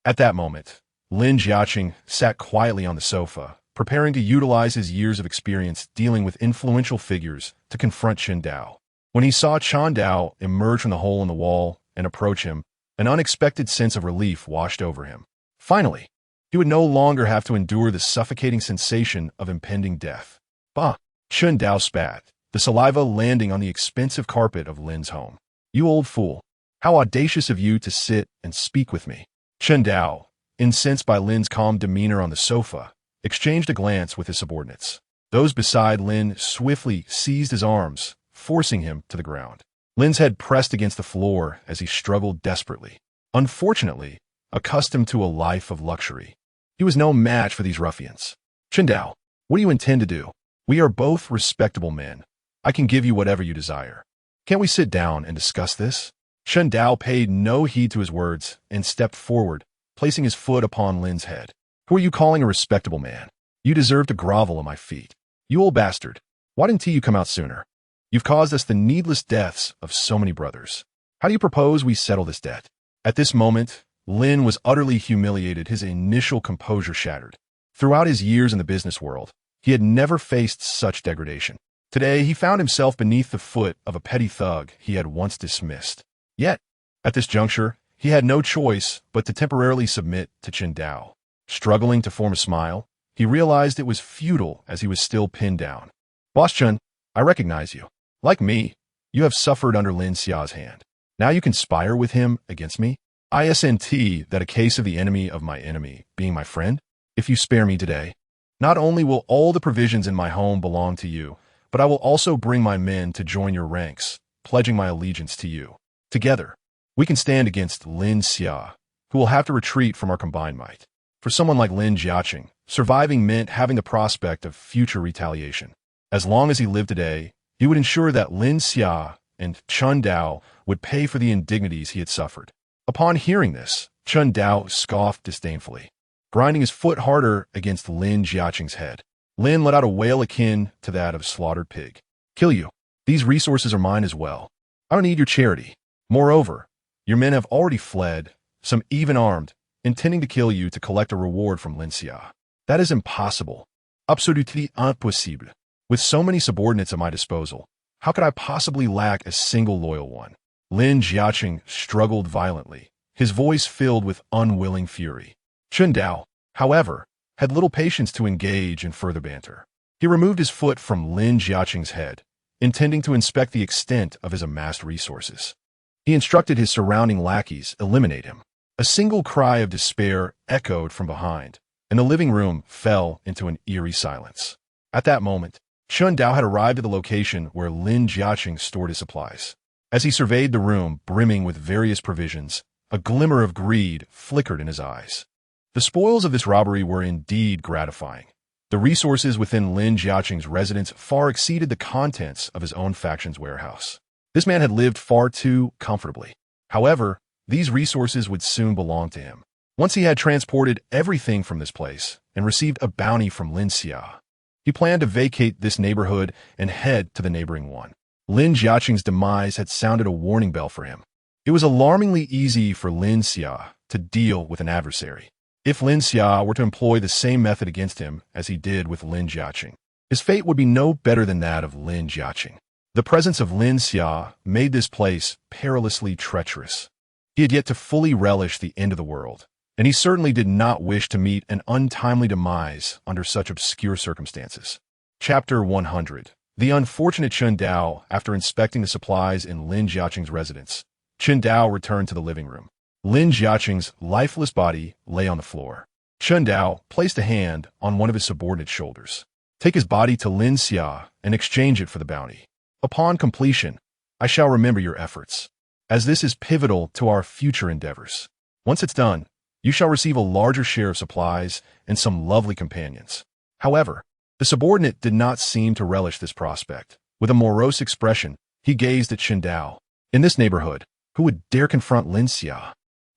At that moment, Lin Jiaqing sat quietly on the sofa, preparing to utilize his years of experience dealing with influential figures to confront Chun Dao. When he saw Chun Dao emerge from the hole in the wall and approach him, an unexpected sense of relief washed over him. Finally, he would no longer have to endure the suffocating sensation of impending death. Bah! Chun Dao spat, the saliva landing on the expensive carpet of Lin's home. You old fool! How audacious of you to sit and speak with me. Chun Dao, incensed by Lin's calm demeanor on the sofa, exchanged a glance with his subordinates. Those beside Lin swiftly seized his arms, forcing him to the ground. Lin's head pressed against the floor as he struggled desperately. Unfortunately, accustomed to a life of luxury, he was no match for these ruffians. Chun Dao, what do you intend to do? We are both respectable men. I can give you whatever you desire. Can't we sit down and discuss this? Chun Dao paid no heed to his words and stepped forward, placing his foot upon Lin's head. Who are you calling a respectable man? You deserve to grovel at my feet. You old bastard, why didn't you come out sooner? You've caused us the needless deaths of so many brothers. How do you propose we settle this debt? At this moment, Lin was utterly humiliated, his initial composure shattered. Throughout his years in the business world, He had never faced such degradation. Today, he found himself beneath the foot of a petty thug he had once dismissed. Yet, at this juncture, he had no choice but to temporarily submit to Qindao. Struggling to form a smile, he realized it was futile as he was still pinned down. Boss Chun, I recognize you. Like me, you have suffered under Lin Xia's hand. Now you conspire with him against me? Isn't that a case of the enemy of my enemy being my friend? If you spare me today, not only will all the provisions in my home belong to you, but I will also bring my men to join your ranks, pledging my allegiance to you. Together, we can stand against Lin Xia, who will have to retreat from our combined might. For someone like Lin Jiaqing, surviving meant having the prospect of future retaliation. As long as he lived today, he would ensure that Lin Xia and Chun Dao would pay for the indignities he had suffered. Upon hearing this, Chun Dao scoffed disdainfully, grinding his foot harder against Lin Jiaqing's head. Lin let out a wail akin to that of a slaughtered pig. Kill you. These resources are mine as well. I don't need your charity. Moreover, your men have already fled, some even armed, intending to kill you to collect a reward from Lin Xia. That is impossible. Absolument impossible. With so many subordinates at my disposal, how could I possibly lack a single loyal one? Lin Jiaqing struggled violently, his voice filled with unwilling fury. Chun Dao, however, had little patience to engage in further banter. He removed his foot from Lin Jiaqing's head, intending to inspect the extent of his amassed resources. He instructed his surrounding lackeys eliminate him. A single cry of despair echoed from behind, and the living room fell into an eerie silence. At that moment, Chun Dao had arrived at the location where Lin Jiaqing stored his supplies. As he surveyed the room brimming with various provisions, a glimmer of greed flickered in his eyes. The spoils of this robbery were indeed gratifying. The resources within Lin Jiaqing's residence far exceeded the contents of his own faction's warehouse. This man had lived far too comfortably. However, these resources would soon belong to him. Once he had transported everything from this place and received a bounty from Lin Xia, he planned to vacate this neighborhood and head to the neighboring one. Lin Jiaqing's demise had sounded a warning bell for him. It was alarmingly easy for Lin Xia to deal with an adversary. If Lin Xia were to employ the same method against him as he did with Lin Jiaqing, his fate would be no better than that of Lin Jiaqing. The presence of Lin Xia made this place perilously treacherous. He had yet to fully relish the end of the world, and he certainly did not wish to meet an untimely demise under such obscure circumstances. Chapter 100. The unfortunate Chun Dao, after inspecting the supplies in Lin Jiaqing's residence, Chun Dao returned to the living room. Lin Jiaqing's lifeless body lay on the floor. Chun Dao placed a hand on one of his subordinate's shoulders. Take his body to Lin Xia and exchange it for the bounty. Upon completion, I shall remember your efforts, as this is pivotal to our future endeavors. Once it's done, you shall receive a larger share of supplies and some lovely companions. However, the subordinate did not seem to relish this prospect. With a morose expression, he gazed at Chun Dao. In this neighborhood, who would dare confront Lin Xia?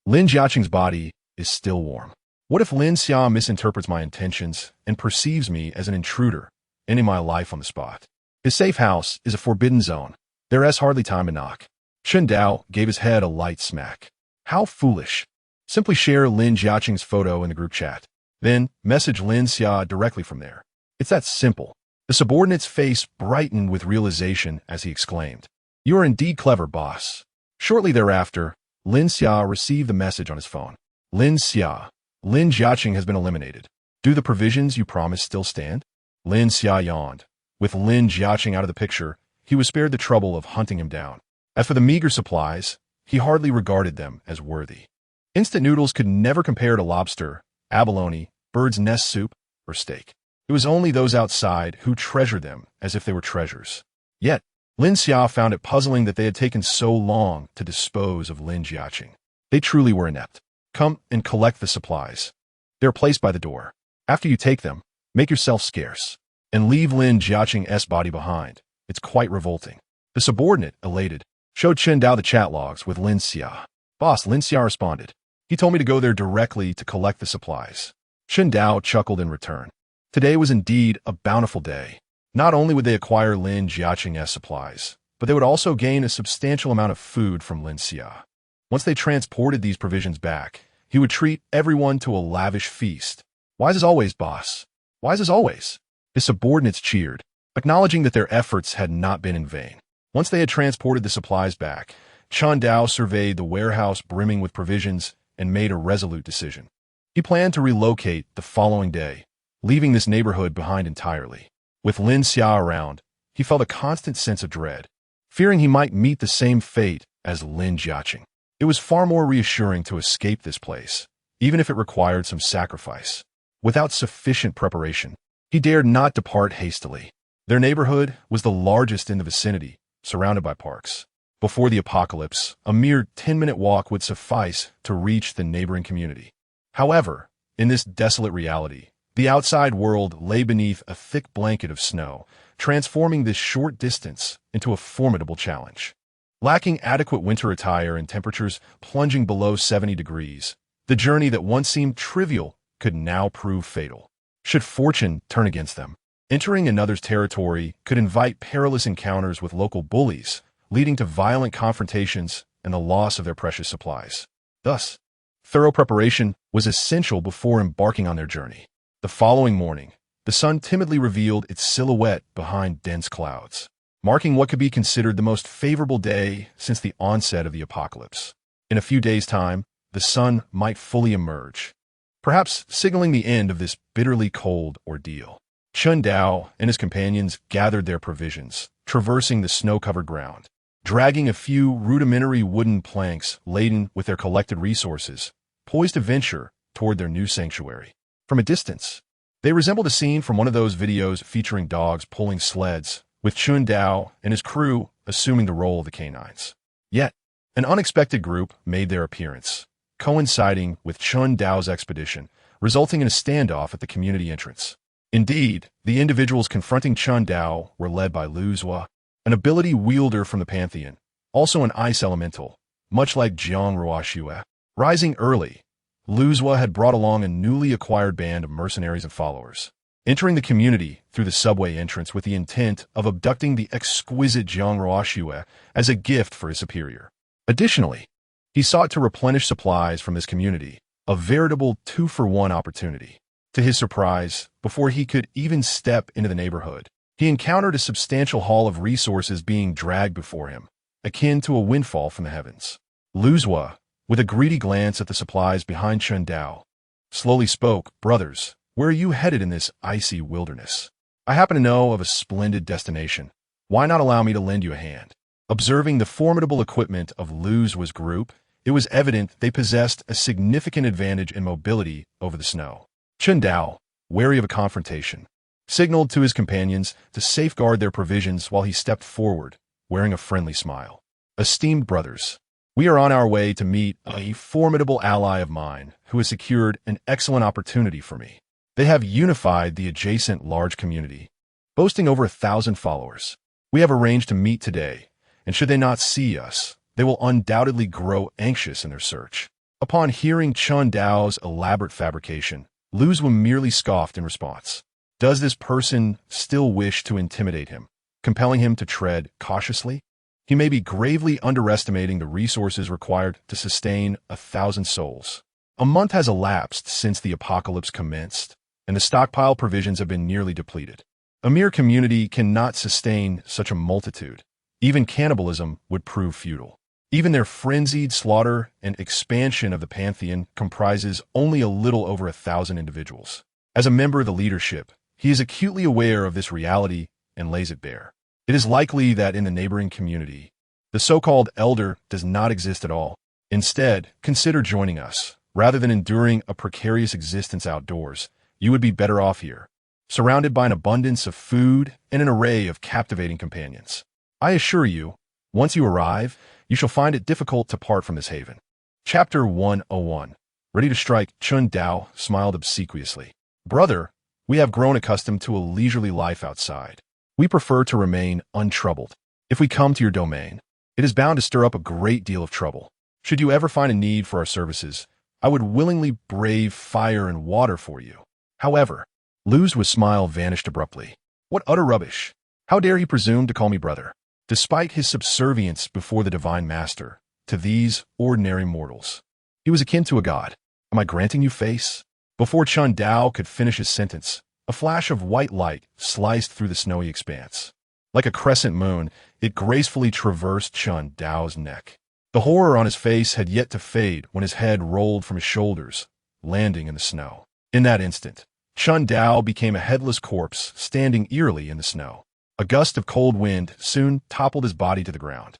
Lin Jiaqing's body is still warm. What if Lin Xia misinterprets my intentions and perceives me as an intruder, ending my life on the spot? His safe house is a forbidden zone. There is hardly time to knock. Chun Dao gave his head a light smack. How foolish. Simply share Lin Jiaqing's photo in the group chat. Then message Lin Xia directly from there. It's that simple. The subordinate's face brightened with realization as he exclaimed, "You are indeed clever, boss." Shortly thereafter, Lin Xia received the message on his phone. Lin Xia, Lin Jiaqing has been eliminated. Do the provisions you promised still stand? Lin Xia yawned. With Lin Jiaqing out of the picture, he was spared the trouble of hunting him down. As for the meager supplies, he hardly regarded them as worthy. Instant noodles could never compare to lobster, abalone, bird's nest soup, or steak. It was only those outside who treasured them as if they were treasures. Yet, Lin Xia found it puzzling that they had taken so long to dispose of Lin Jiaqing. They truly were inept. Come and collect the supplies. They are placed by the door. After you take them, make yourself scarce, and leave Lin Jiaqing's body behind. It's quite revolting. The subordinate, elated, showed Chun Dao the chat logs with Lin Xia. Boss, Lin Xia responded. He told me to go there directly to collect the supplies. Chun Dao chuckled in return. Today was indeed a bountiful day. Not only would they acquire Lin Jiaqing's supplies, but they would also gain a substantial amount of food from Lin Xia. Once they transported these provisions back, he would treat everyone to a lavish feast. Wise as always, boss. Wise as always. His subordinates cheered, acknowledging that their efforts had not been in vain. Once they had transported the supplies back, Chun Dao surveyed the warehouse brimming with provisions and made a resolute decision. He planned to relocate the following day, leaving this neighborhood behind entirely. With Lin Xia around, he felt a constant sense of dread, fearing he might meet the same fate as Lin Jiaqing. It was far more reassuring to escape this place, even if it required some sacrifice. Without sufficient preparation, he dared not depart hastily. Their neighborhood was the largest in the vicinity, surrounded by parks. Before the apocalypse, a mere 10-minute walk would suffice to reach the neighboring community. However, in this desolate reality, the outside world lay beneath a thick blanket of snow, transforming this short distance into a formidable challenge. Lacking adequate winter attire and temperatures plunging below 70 degrees, the journey that once seemed trivial could now prove fatal. Should fortune turn against them, entering another's territory could invite perilous encounters with local bullies, leading to violent confrontations and the loss of their precious supplies. Thus, thorough preparation was essential before embarking on their journey. The following morning, the sun timidly revealed its silhouette behind dense clouds, marking what could be considered the most favorable day since the onset of the apocalypse. In a few days' time, the sun might fully emerge, perhaps signaling the end of this bitterly cold ordeal. Chun Dao and his companions gathered their provisions, traversing the snow-covered ground. Dragging a few rudimentary wooden planks laden with their collected resources, poised to venture toward their new sanctuary. From a distance, they resembled a scene from one of those videos featuring dogs pulling sleds, with Chun Dao and his crew assuming the role of the canines. Yet, an unexpected group made their appearance, coinciding with Chun Dao's expedition, resulting in a standoff at the community entrance. Indeed, the individuals confronting Chun Dao were led by Lu Zhua, an ability wielder from the Pantheon, also an ice elemental, much like Jiang Ruoxue. Rising early, Lu Zhua had brought along a newly acquired band of mercenaries and followers, entering the community through the subway entrance with the intent of abducting the exquisite Jiang Ruoxue as a gift for his superior. Additionally, he sought to replenish supplies from his community, a veritable two-for-one opportunity. To his surprise, before he could even step into the neighborhood, he encountered a substantial haul of resources being dragged before him, akin to a windfall from the heavens. Lu Zhua, with a greedy glance at the supplies behind Chun Dao, slowly spoke, "Brothers, where are you headed in this icy wilderness? I happen to know of a splendid destination. Why not allow me to lend you a hand?" Observing the formidable equipment of Lu Zhua's group, it was evident they possessed a significant advantage in mobility over the snow. Chun Dao, wary of a confrontation, signaled to his companions to safeguard their provisions while he stepped forward, wearing a friendly smile. "Esteemed brothers, we are on our way to meet a formidable ally of mine who has secured an excellent opportunity for me. They have unified the adjacent large community, boasting over 1,000 followers. We have arranged to meet today, and should they not see us, they will undoubtedly grow anxious in their search." Upon hearing Chun Dao's elaborate fabrication, Lu Zhua merely scoffed in response. Does this person still wish to intimidate him, compelling him to tread cautiously? He may be gravely underestimating the resources required to sustain 1,000 souls. A month has elapsed since the apocalypse commenced, and the stockpile provisions have been nearly depleted. A mere community cannot sustain such a multitude. Even cannibalism would prove futile. Even their frenzied slaughter and expansion of the Pantheon comprises only a little over 1,000 individuals. As a member of the leadership, he is acutely aware of this reality and lays it bare. It is likely that in the neighboring community, the so-called elder does not exist at all. Instead, consider joining us. Rather than enduring a precarious existence outdoors, you would be better off here, surrounded by an abundance of food and an array of captivating companions. I assure you, once you arrive, you shall find it difficult to part from this haven. Chapter 101. Ready to strike, Chun Dao smiled obsequiously. Brother, we have grown accustomed to a leisurely life outside. We prefer to remain untroubled. If we come to your domain, it is bound to stir up a great deal of trouble. Should you ever find a need for our services, I would willingly brave fire and water for you. However, Lu Zhua's smile vanished abruptly. What utter rubbish! How dare he presume to call me brother? Despite his subservience before the Divine Master, to these ordinary mortals, he was akin to a god. Am I granting you face? Before Chun Dao could finish his sentence, A flash of white light sliced through the snowy expanse. Like a crescent moon, it gracefully traversed Chun Dao's neck. The horror on his face had yet to fade when his head rolled from his shoulders, landing in the snow. In that instant, Chun Dao became a headless corpse standing eerily in the snow. A gust of cold wind soon toppled his body to the ground.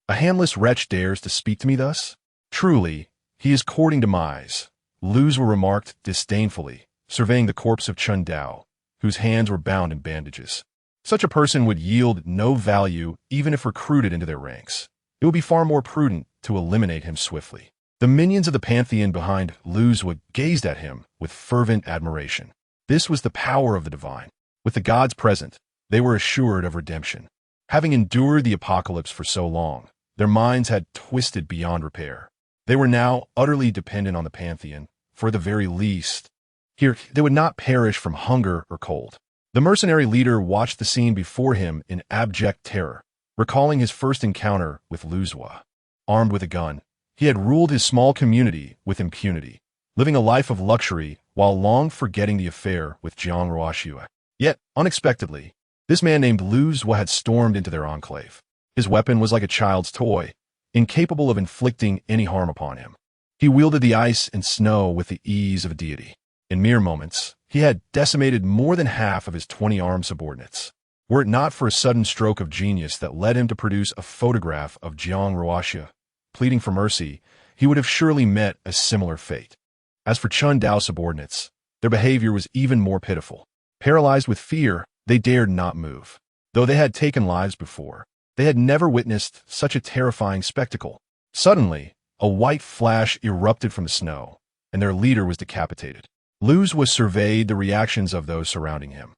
A handless wretch dares to speak to me thus? Truly, he is courting demise, Luzwa remarked disdainfully, surveying the corpse of Chun Dao, whose hands were bound in bandages. Such a person would yield no value even if recruited into their ranks. It would be far more prudent to eliminate him swiftly. The minions of the Pantheon behind Luzwa gazed at him with fervent admiration. This was the power of the divine. With the gods present, they were assured of redemption. Having endured the apocalypse for so long, their minds had twisted beyond repair. They were now utterly dependent on the Pantheon, for the very least. Here, they would not perish from hunger or cold. The mercenary leader watched the scene before him in abject terror, recalling his first encounter with Luzwa. Armed with a gun, he had ruled his small community with impunity, living a life of luxury while long forgetting the affair with Jiang Ruoxue. Yet, unexpectedly, this man named Luzwa had stormed into their enclave. His weapon was like a child's toy, incapable of inflicting any harm upon him. He wielded the ice and snow with the ease of a deity. In mere moments, he had decimated more than half of his 20 armed subordinates. Were it not for a sudden stroke of genius that led him to produce a photograph of Jiang Ruoxue, pleading for mercy, he would have surely met a similar fate. As for Chun Dao's subordinates, their behavior was even more pitiful. Paralyzed with fear, they dared not move. Though they had taken lives before, they had never witnessed such a terrifying spectacle. Suddenly, a white flash erupted from the snow, and their leader was decapitated. Luzwa surveyed the reactions of those surrounding him,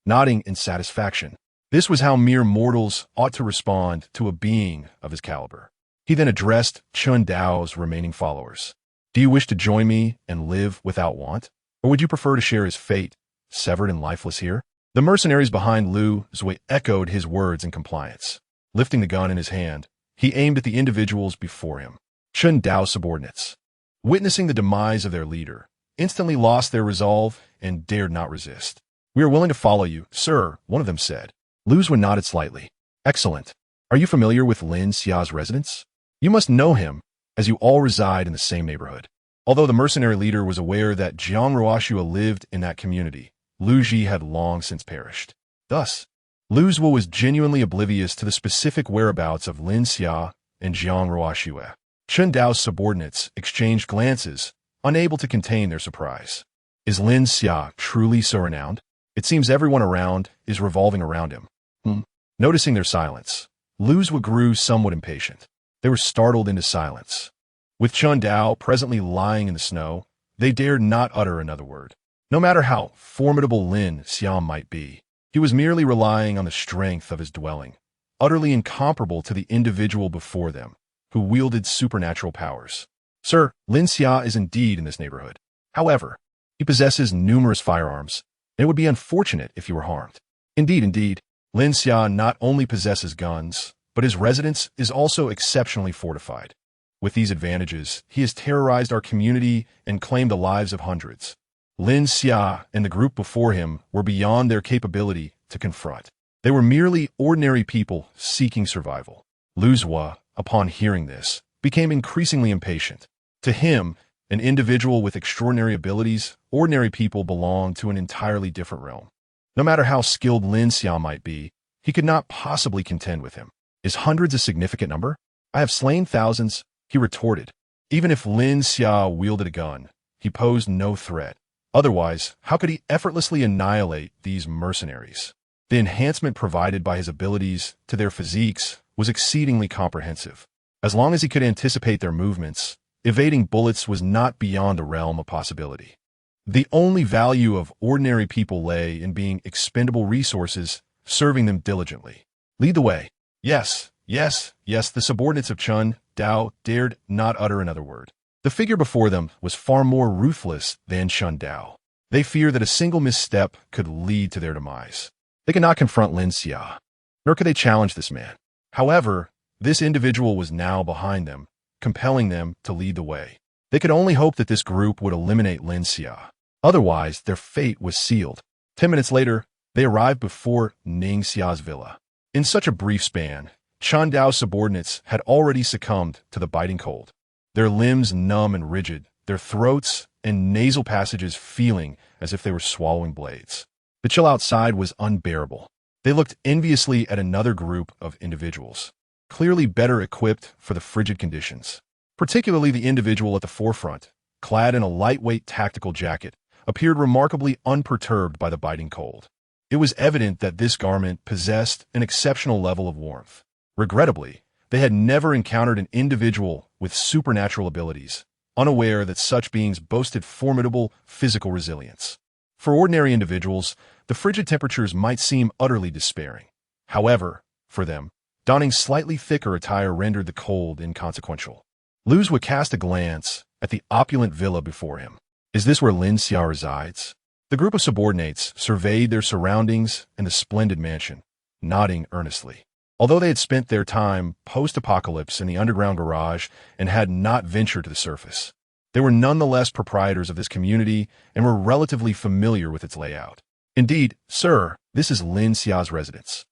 nodding in satisfaction. This was how mere mortals ought to respond to a being of his caliber. He then addressed Chun Dao's remaining followers. Do you wish to join me and live without want? Or would you prefer to share his fate, severed and lifeless here? The mercenaries behind Luzwa echoed his words in compliance. Lifting the gun in his hand, he aimed at the individuals before him. Chun Dao's subordinates, witnessing the demise of their leader, instantly lost their resolve and dared not resist. We are willing to follow you, sir, one of them said. Luzwa nodded slightly. Excellent. Are you familiar with Lin Xia's residence? You must know him, as you all reside in the same neighborhood. Although the mercenary leader was aware that Jiang Ruoxue lived in that community, Lu Ji had long since perished. Thus, Luzwa was genuinely oblivious to the specific whereabouts of Lin Xia and Jiang Ruoxue. Chun Dao's subordinates exchanged glances, unable to contain their surprise. Is Lin Xia truly so renowned? It seems everyone around is revolving around him. Noticing their silence, Luzwa grew somewhat impatient. They were startled into silence. With Chun Dao presently lying in the snow, they dared not utter another word. No matter how formidable Lin Xia might be, he was merely relying on the strength of his dwelling, utterly incomparable to the individual before them, who wielded supernatural powers. Sir, Lin Xia is indeed in this neighborhood. However, he possesses numerous firearms, and it would be unfortunate if he were harmed. Indeed, Lin Xia not only possesses guns, but his residence is also exceptionally fortified. With these advantages, he has terrorized our community and claimed the lives of hundreds. Lin Xia and the group before him were beyond their capability to confront. They were merely ordinary people seeking survival. Luzwa, upon hearing this, became increasingly impatient. To him, an individual with extraordinary abilities, ordinary people belonged to an entirely different realm. No matter how skilled Lin Xia might be, he could not possibly contend with him. Is hundreds a significant number? I have slain thousands, he retorted. Even if Lin Xia wielded a gun, he posed no threat. Otherwise, how could he effortlessly annihilate these mercenaries? The enhancement provided by his abilities to their physiques was exceedingly comprehensive. As long as he could anticipate their movements, evading bullets was not beyond a realm of possibility. The only value of ordinary people lay in being expendable resources, serving them diligently. Lead the way. Yes, the subordinates of Chun Dao dared not utter another word. The figure before them was far more ruthless than Chun Dao. They feared that a single misstep could lead to their demise. They could not confront Lin Xia, nor could they challenge this man. However, this individual was now behind them, compelling them to lead the way. They could only hope that this group would eliminate Lin Xia. Otherwise, their fate was sealed. 10 minutes later, they arrived before Ning Xia's villa. In such a brief span, Chan Dao's subordinates had already succumbed to the biting cold. Their limbs numb and rigid, their throats and nasal passages feeling as if they were swallowing blades. The chill outside was unbearable. They looked enviously at another group of individuals, clearly better equipped for the frigid conditions. Particularly the individual at the forefront, clad in a lightweight tactical jacket, appeared remarkably unperturbed by the biting cold. It was evident that this garment possessed an exceptional level of warmth. Regrettably, they had never encountered an individual with supernatural abilities, unaware that such beings boasted formidable physical resilience. For ordinary individuals, the frigid temperatures might seem utterly despairing. However, for them, donning slightly thicker attire rendered the cold inconsequential. Lu Zhuo cast a glance at the opulent villa before him. Is this where Lin Xia resides? The group of subordinates surveyed their surroundings and the splendid mansion, nodding earnestly. Although they had spent their time post-apocalypse in the underground garage and had not ventured to the surface, they were nonetheless proprietors of this community and were relatively familiar with its layout. Indeed, sir, this is Lin Xia's residence.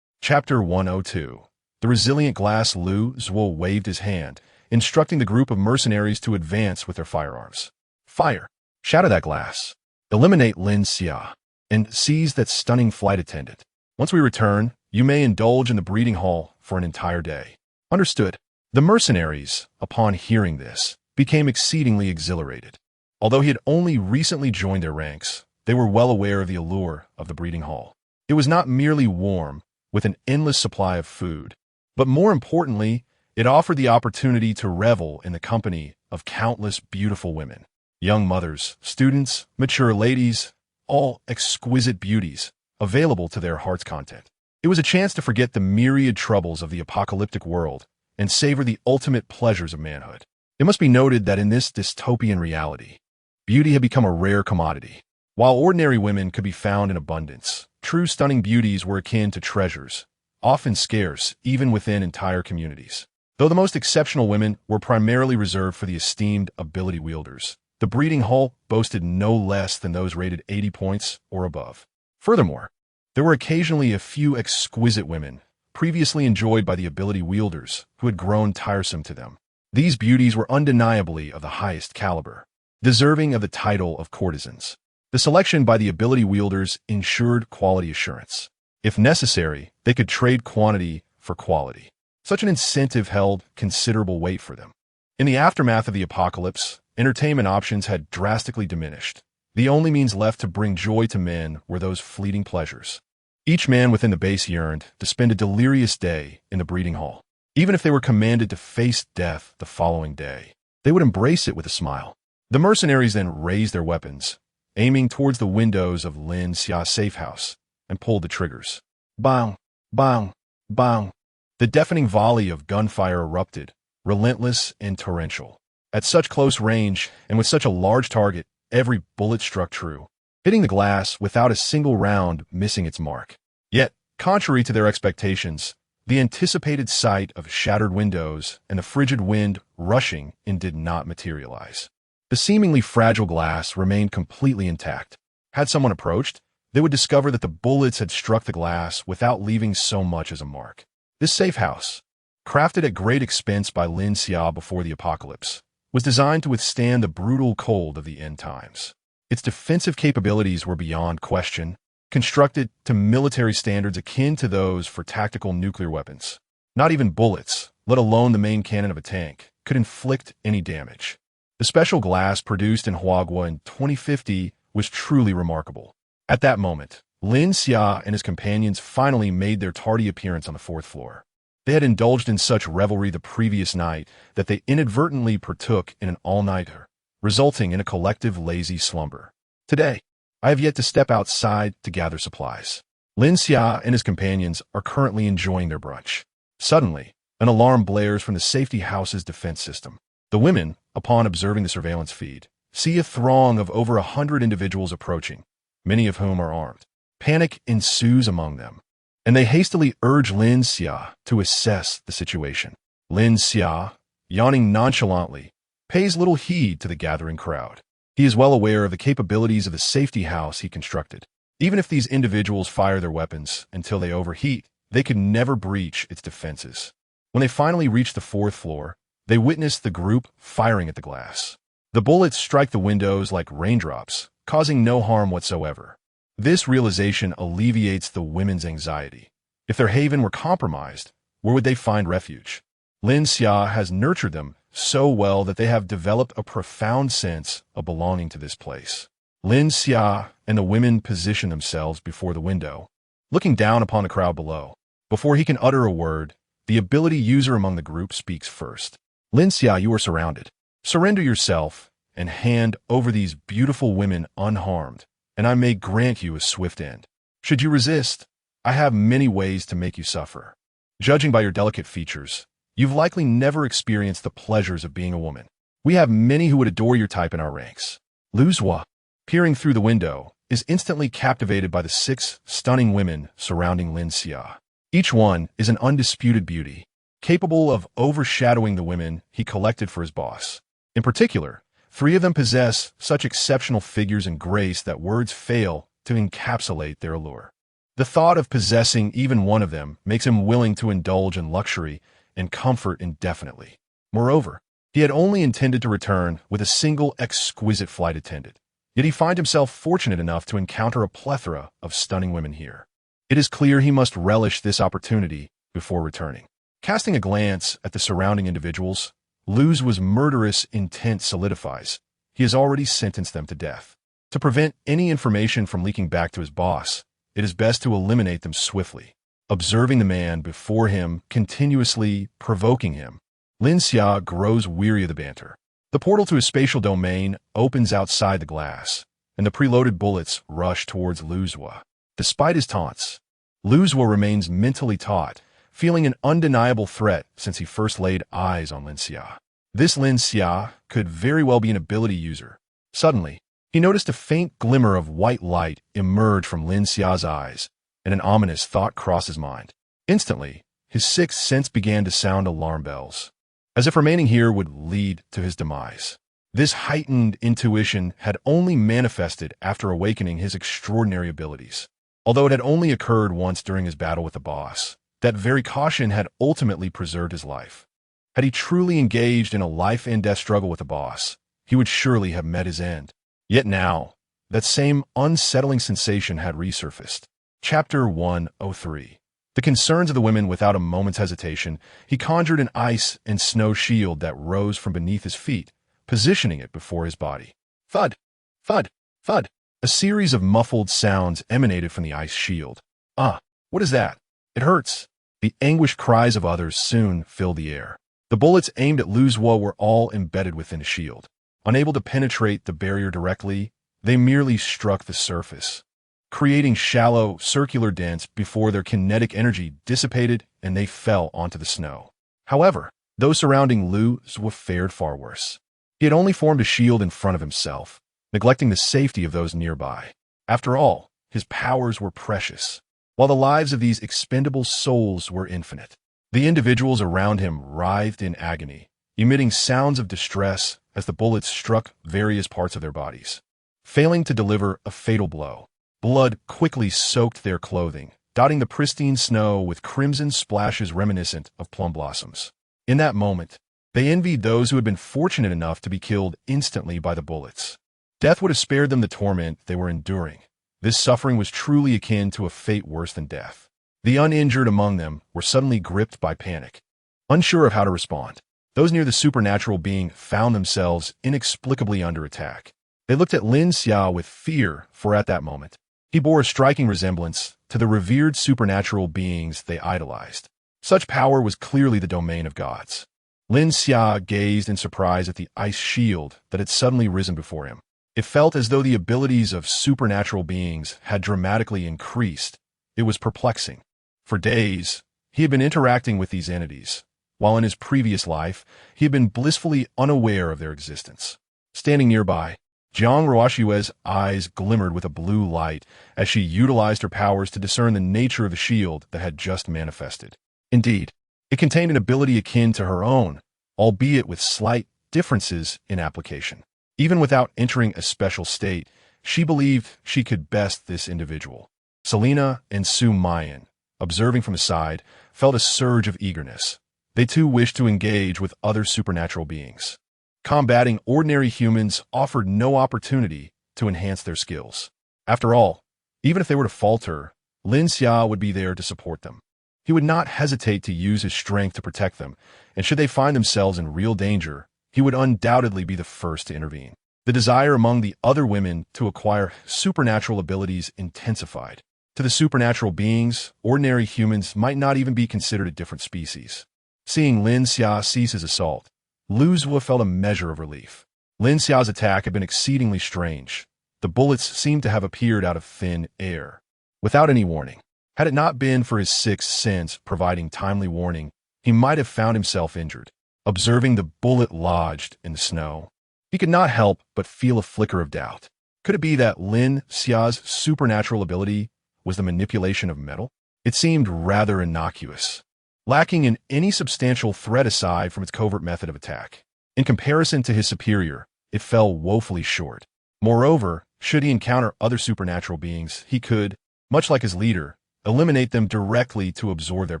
Chapter 102. The resilient glass. Lu Zhuo waved his hand, instructing the group of mercenaries to advance with their firearms. Fire! Shatter that glass. Eliminate Lin Xia, and seize that stunning flight attendant. Once we return, you may indulge in the breeding hall for an entire day. Understood. The mercenaries, upon hearing this, became exceedingly exhilarated. Although he had only recently joined their ranks, they were well aware of the allure of the breeding hall. It was not merely warm, with an endless supply of food, but more importantly, it offered the opportunity to revel in the company of countless beautiful women. Young mothers, students, mature ladies, all exquisite beauties, available to their heart's content. It was a chance to forget the myriad troubles of the apocalyptic world and savor the ultimate pleasures of manhood. It must be noted that in this dystopian reality, beauty had become a rare commodity. While ordinary women could be found in abundance, true stunning beauties were akin to treasures, often scarce even within entire communities. Though the most exceptional women were primarily reserved for the esteemed ability wielders, the breeding hall boasted no less than those rated 80 points or above. Furthermore, there were occasionally a few exquisite women, previously enjoyed by the ability wielders, who had grown tiresome to them. These beauties were undeniably of the highest caliber, deserving of the title of courtesans. The selection by the ability wielders ensured quality assurance. If necessary, they could trade quantity for quality. Such an incentive held considerable weight for them. In the aftermath of the apocalypse, entertainment options had drastically diminished. The only means left to bring joy to men were those fleeting pleasures. Each man within the base yearned to spend a delirious day in the breeding hall. Even if they were commanded to face death the following day, they would embrace it with a smile. The mercenaries then raised their weapons, aiming towards the windows of Lin Xia's safe house, and pulled the triggers. Bang! Bang! Bang! The deafening volley of gunfire erupted, relentless and torrential. At such close range, and with such a large target, every bullet struck true, hitting the glass without a single round missing its mark. Yet, contrary to their expectations, the anticipated sight of shattered windows and the frigid wind rushing in did not materialize. The seemingly fragile glass remained completely intact. Had someone approached, they would discover that the bullets had struck the glass without leaving so much as a mark. This safe house, crafted at great expense by Lin Xia before the apocalypse, was designed to withstand the brutal cold of the end times. Its defensive capabilities were beyond question, constructed to military standards akin to those for tactical nuclear weapons. Not even bullets, let alone the main cannon of a tank, could inflict any damage. The special glass produced in Huagua in 2050 was truly remarkable. At that moment, Lin Xia and his companions finally made their tardy appearance on the fourth floor. They had indulged in such revelry the previous night that they inadvertently partook in an all-nighter, resulting in a collective lazy slumber. Today, I have yet to step outside to gather supplies. Lin Xia and his companions are currently enjoying their brunch. Suddenly, an alarm blares from the safety house's defense system. The women, upon observing the surveillance feed, see a throng of over 100 individuals approaching, many of whom are armed. Panic ensues among them, and they hastily urge Lin Xia to assess the situation. Lin Xia, yawning nonchalantly, pays little heed to the gathering crowd. He is well aware of the capabilities of the safety house he constructed. Even if these individuals fire their weapons until they overheat, they could never breach its defenses. When they finally reach the fourth floor, they witness the group firing at the glass. The bullets strike the windows like raindrops, causing no harm whatsoever. This realization alleviates the women's anxiety. If their haven were compromised, where would they find refuge? Lin Xia has nurtured them so well that they have developed a profound sense of belonging to this place. Lin Xia and the women position themselves before the window, looking down upon the crowd below. Before he can utter a word, the ability user among the group speaks first. Lin Xia, you are surrounded. Surrender yourself and hand over these beautiful women unharmed, and I may grant you a swift end. Should you resist, I have many ways to make you suffer. Judging by your delicate features, you've likely never experienced the pleasures of being a woman. We have many who would adore your type in our ranks. Lu Zhua, peering through the window, is instantly captivated by the 6 stunning women surrounding Lin Xia. Each one is an undisputed beauty, capable of overshadowing the women he collected for his boss. In particular, 3 of them possess such exceptional figures and grace that words fail to encapsulate their allure. The thought of possessing even one of them makes him willing to indulge in luxury and comfort indefinitely. Moreover, he had only intended to return with a single exquisite flight attendant, yet he finds himself fortunate enough to encounter a plethora of stunning women here. It is clear he must relish this opportunity before returning. Casting a glance at the surrounding individuals, Lu's murderous intent solidifies. He has already sentenced them to death. To prevent any information from leaking back to his boss, it is best to eliminate them swiftly. Observing the man before him, continuously provoking him, Lin Xia grows weary of the banter. The portal to his spatial domain opens outside the glass, and the preloaded bullets rush towards Lu Zhua. Despite his taunts, Lu Zhua remains mentally taut, feeling an undeniable threat since he first laid eyes on Lin Xia. This Lin Xia could very well be an ability user. Suddenly, he noticed a faint glimmer of white light emerge from Lin Xia's eyes, and an ominous thought crossed his mind. Instantly, his 6th sense began to sound alarm bells, as if remaining here would lead to his demise. This heightened intuition had only manifested after awakening his extraordinary abilities. Although it had only occurred once during his battle with the boss, that very caution had ultimately preserved his life. Had he truly engaged in a life-and-death struggle with the boss, he would surely have met his end. Yet now, that same unsettling sensation had resurfaced. Chapter 103. The concerns of the women. Without a moment's hesitation, he conjured an ice and snow shield that rose from beneath his feet, positioning it before his body. Thud! Thud! Thud! A series of muffled sounds emanated from the ice shield. What is that? It hurts. The anguished cries of others soon filled the air. The bullets aimed at Lu Zhua were all embedded within the shield. Unable to penetrate the barrier directly, they merely struck the surface, creating shallow, circular dents before their kinetic energy dissipated and they fell onto the snow. However, those surrounding Lu Zhua fared far worse. He had only formed a shield in front of himself, neglecting the safety of those nearby. After all, his powers were precious, while the lives of these expendable souls were infinite. The individuals around him writhed in agony, emitting sounds of distress as the bullets struck various parts of their bodies. Failing to deliver a fatal blow, blood quickly soaked their clothing, dotting the pristine snow with crimson splashes reminiscent of plum blossoms. In that moment, they envied those who had been fortunate enough to be killed instantly by the bullets. Death would have spared them the torment they were enduring. This suffering was truly akin to a fate worse than death. The uninjured among them were suddenly gripped by panic, unsure of how to respond. Those near the supernatural being found themselves inexplicably under attack. They looked at Lin Xia with fear, for at that moment, he bore a striking resemblance to the revered supernatural beings they idolized. Such power was clearly the domain of gods. Lin Xia gazed in surprise at the ice shield that had suddenly risen before him. It felt as though the abilities of supernatural beings had dramatically increased. It was perplexing. For days, he had been interacting with these entities, while in his previous life, he had been blissfully unaware of their existence. Standing nearby, Jiang Ruoxue's eyes glimmered with a blue light as she utilized her powers to discern the nature of the shield that had just manifested. Indeed, it contained an ability akin to her own, albeit with slight differences in application. Even without entering a special state, She believed she could best this individual. Selena and Su Mayan, observing from the side, felt a surge of eagerness. They too wished to engage with other supernatural beings. Combating ordinary humans offered no opportunity to enhance their skills. After all, even if they were to falter, Lin Xia would be there to support them. He would not hesitate to use his strength to protect them, and should they find themselves in real danger, he would undoubtedly be the first to intervene. The desire among the other women to acquire supernatural abilities intensified. To the supernatural beings, ordinary humans might not even be considered a different species. Seeing Lin Xia cease his assault, Lu Zhuo felt a measure of relief. Lin Xiao's attack had been exceedingly strange. The bullets seemed to have appeared out of thin air, without any warning. Had it not been for his sixth sense providing timely warning, he might have found himself injured. Observing the bullet lodged in the snow, he could not help but feel a flicker of doubt. Could it be that Lin Xiao's supernatural ability was the manipulation of metal? It seemed rather innocuous, lacking in any substantial threat aside from its covert method of attack. In comparison to his superior, it fell woefully short. Moreover, should he encounter other supernatural beings, he could, much like his leader, eliminate them directly to absorb their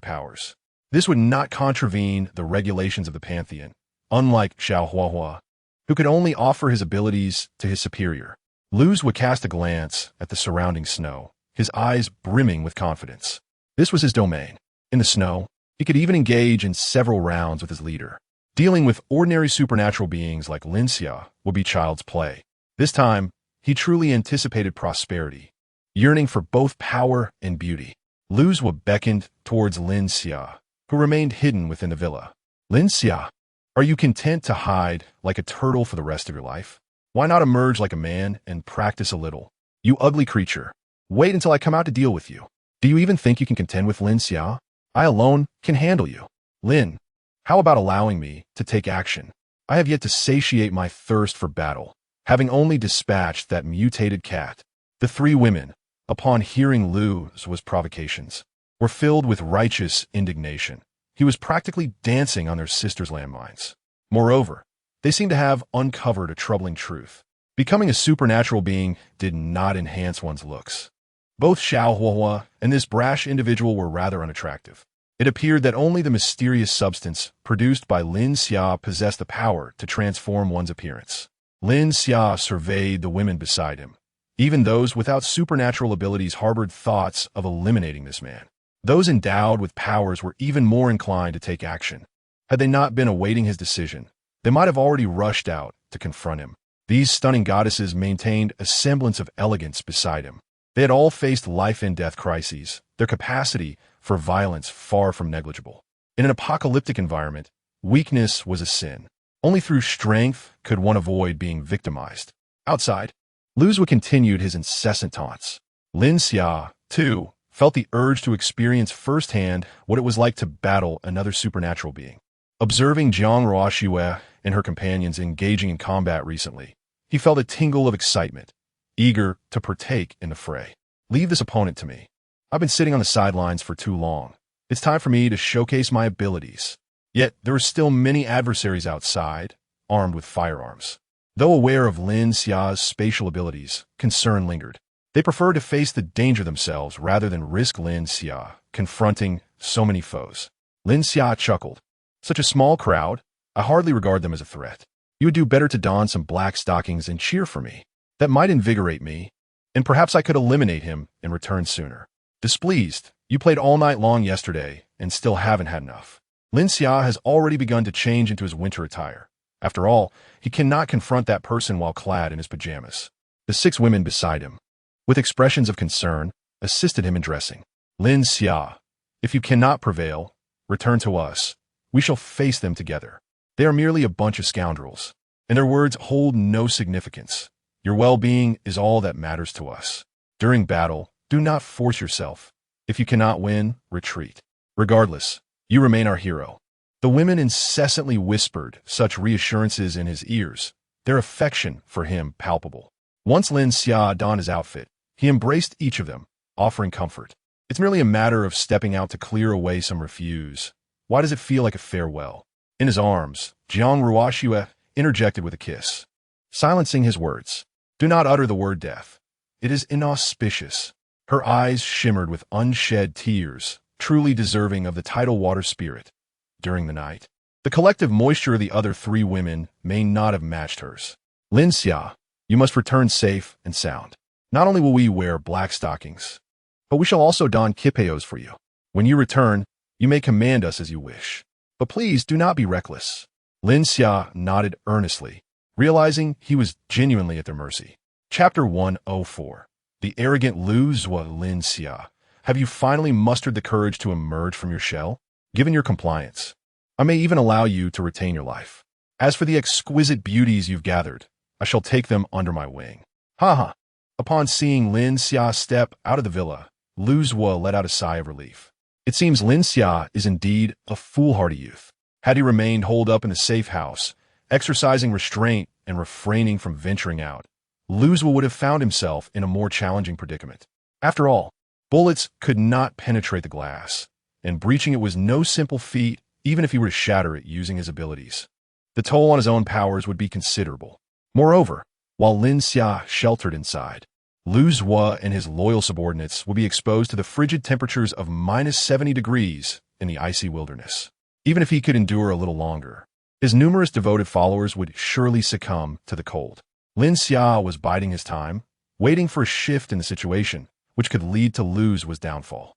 powers. This would not contravene the regulations of the Pantheon, unlike Xiao Huahua, who could only offer his abilities to his superior. Luz would cast a glance at the surrounding snow, his eyes brimming with confidence. This was his domain. In the snow, he could even engage in several rounds with his leader. Dealing with ordinary supernatural beings like Lin Xia would be child's play. This time, he truly anticipated prosperity, yearning for both power and beauty. Lu Zhuo beckoned towards Lin Xia, who remained hidden within the villa. Lin Xia, are you content to hide like a turtle for the rest of your life? Why not emerge like a man and practice a little? You ugly creature. Wait until I come out to deal with you. Do you even think you can contend with Lin Xia? I alone can handle you. Lin, how about allowing me to take action? I have yet to satiate my thirst for battle, having only dispatched that mutated cat. The three women, upon hearing Lu Zhuo's provocations, were filled with righteous indignation. He was practically dancing on their sisters' landmines. Moreover, they seemed to have uncovered a troubling truth. Becoming a supernatural being did not enhance one's looks. Both Xiao Huahua and this brash individual were rather unattractive. It appeared that only the mysterious substance produced by Lin Xia possessed the power to transform one's appearance. Lin Xia surveyed the women beside him. Even those without supernatural abilities harbored thoughts of eliminating this man. Those endowed with powers were even more inclined to take action. Had they not been awaiting his decision, they might have already rushed out to confront him. These stunning goddesses maintained a semblance of elegance beside him. They had all faced life-and-death crises, their capacity for violence far from negligible. In an apocalyptic environment, weakness was a sin. Only through strength could one avoid being victimized. Outside, Lu Zhuo continued his incessant taunts. Lin Xia, too, felt the urge to experience firsthand what it was like to battle another supernatural being. Observing Jiang Ruoxue and her companions engaging in combat recently, he felt a tingle of excitement, eager to partake in the fray. Leave this opponent to me. I've been sitting on the sidelines for too long. It's time for me to showcase my abilities. Yet there were still many adversaries outside, armed with firearms. Though aware of Lin Xia's spatial abilities, concern lingered. They preferred to face the danger themselves rather than risk Lin Xia confronting so many foes. Lin Xia chuckled. Such a small crowd, I hardly regard them as a threat. You would do better to don some black stockings and cheer for me. That might invigorate me, and perhaps I could eliminate him and return sooner. Displeased, you played all night long yesterday and still haven't had enough. Lin Xia has already begun to change into his winter attire. After all, he cannot confront that person while clad in his pajamas. The 6 women beside him, with expressions of concern, assisted him in dressing. Lin Xia, if you cannot prevail, return to us. We shall face them together. They are merely a bunch of scoundrels, and their words hold no significance. Your well-being is all that matters to us. During battle, do not force yourself. If you cannot win, retreat. Regardless, you remain our hero. The women incessantly whispered such reassurances in his ears, their affection for him palpable. Once Lin Xia donned his outfit, he embraced each of them, offering comfort. It's merely a matter of stepping out to clear away some refuse. Why does it feel like a farewell? In his arms, Jiang Ruoxue interjected with a kiss, silencing his words. Do not utter the word death. It is inauspicious. Her eyes shimmered with unshed tears, truly deserving of the tidal water spirit. During the night, the collective moisture of the other three women may not have matched hers. Lin Xia, you must return safe and sound. Not only will we wear black stockings, but we shall also don kipeos for you. When you return, you may command us as you wish. But please do not be reckless. Lin Xia nodded earnestly, realizing he was genuinely at their mercy. Chapter 104. The arrogant Lu Zhuo. Lin Xia, have you finally mustered the courage to emerge from your shell? Given your compliance, I may even allow you to retain your life. As for the exquisite beauties you've gathered, I shall take them under my wing. Ha. Upon seeing Lin Xia step out of the villa, Lu Zhuo let out a sigh of relief. It seems Lin Xia is indeed a foolhardy youth. Had he remained holed up in the safe house, exercising restraint and refraining from venturing out, Lu Zhuo would have found himself in a more challenging predicament. After all, bullets could not penetrate the glass, and breaching it was no simple feat even if he were to shatter it using his abilities. The toll on his own powers would be considerable. Moreover, while Lin Xia sheltered inside, Lu Zhuo and his loyal subordinates would be exposed to the frigid temperatures of -70 degrees in the icy wilderness. Even if he could endure a little longer, his numerous devoted followers would surely succumb to the cold. Lin Xia was biding his time, waiting for a shift in the situation, which could lead to Lu Zhuo's downfall.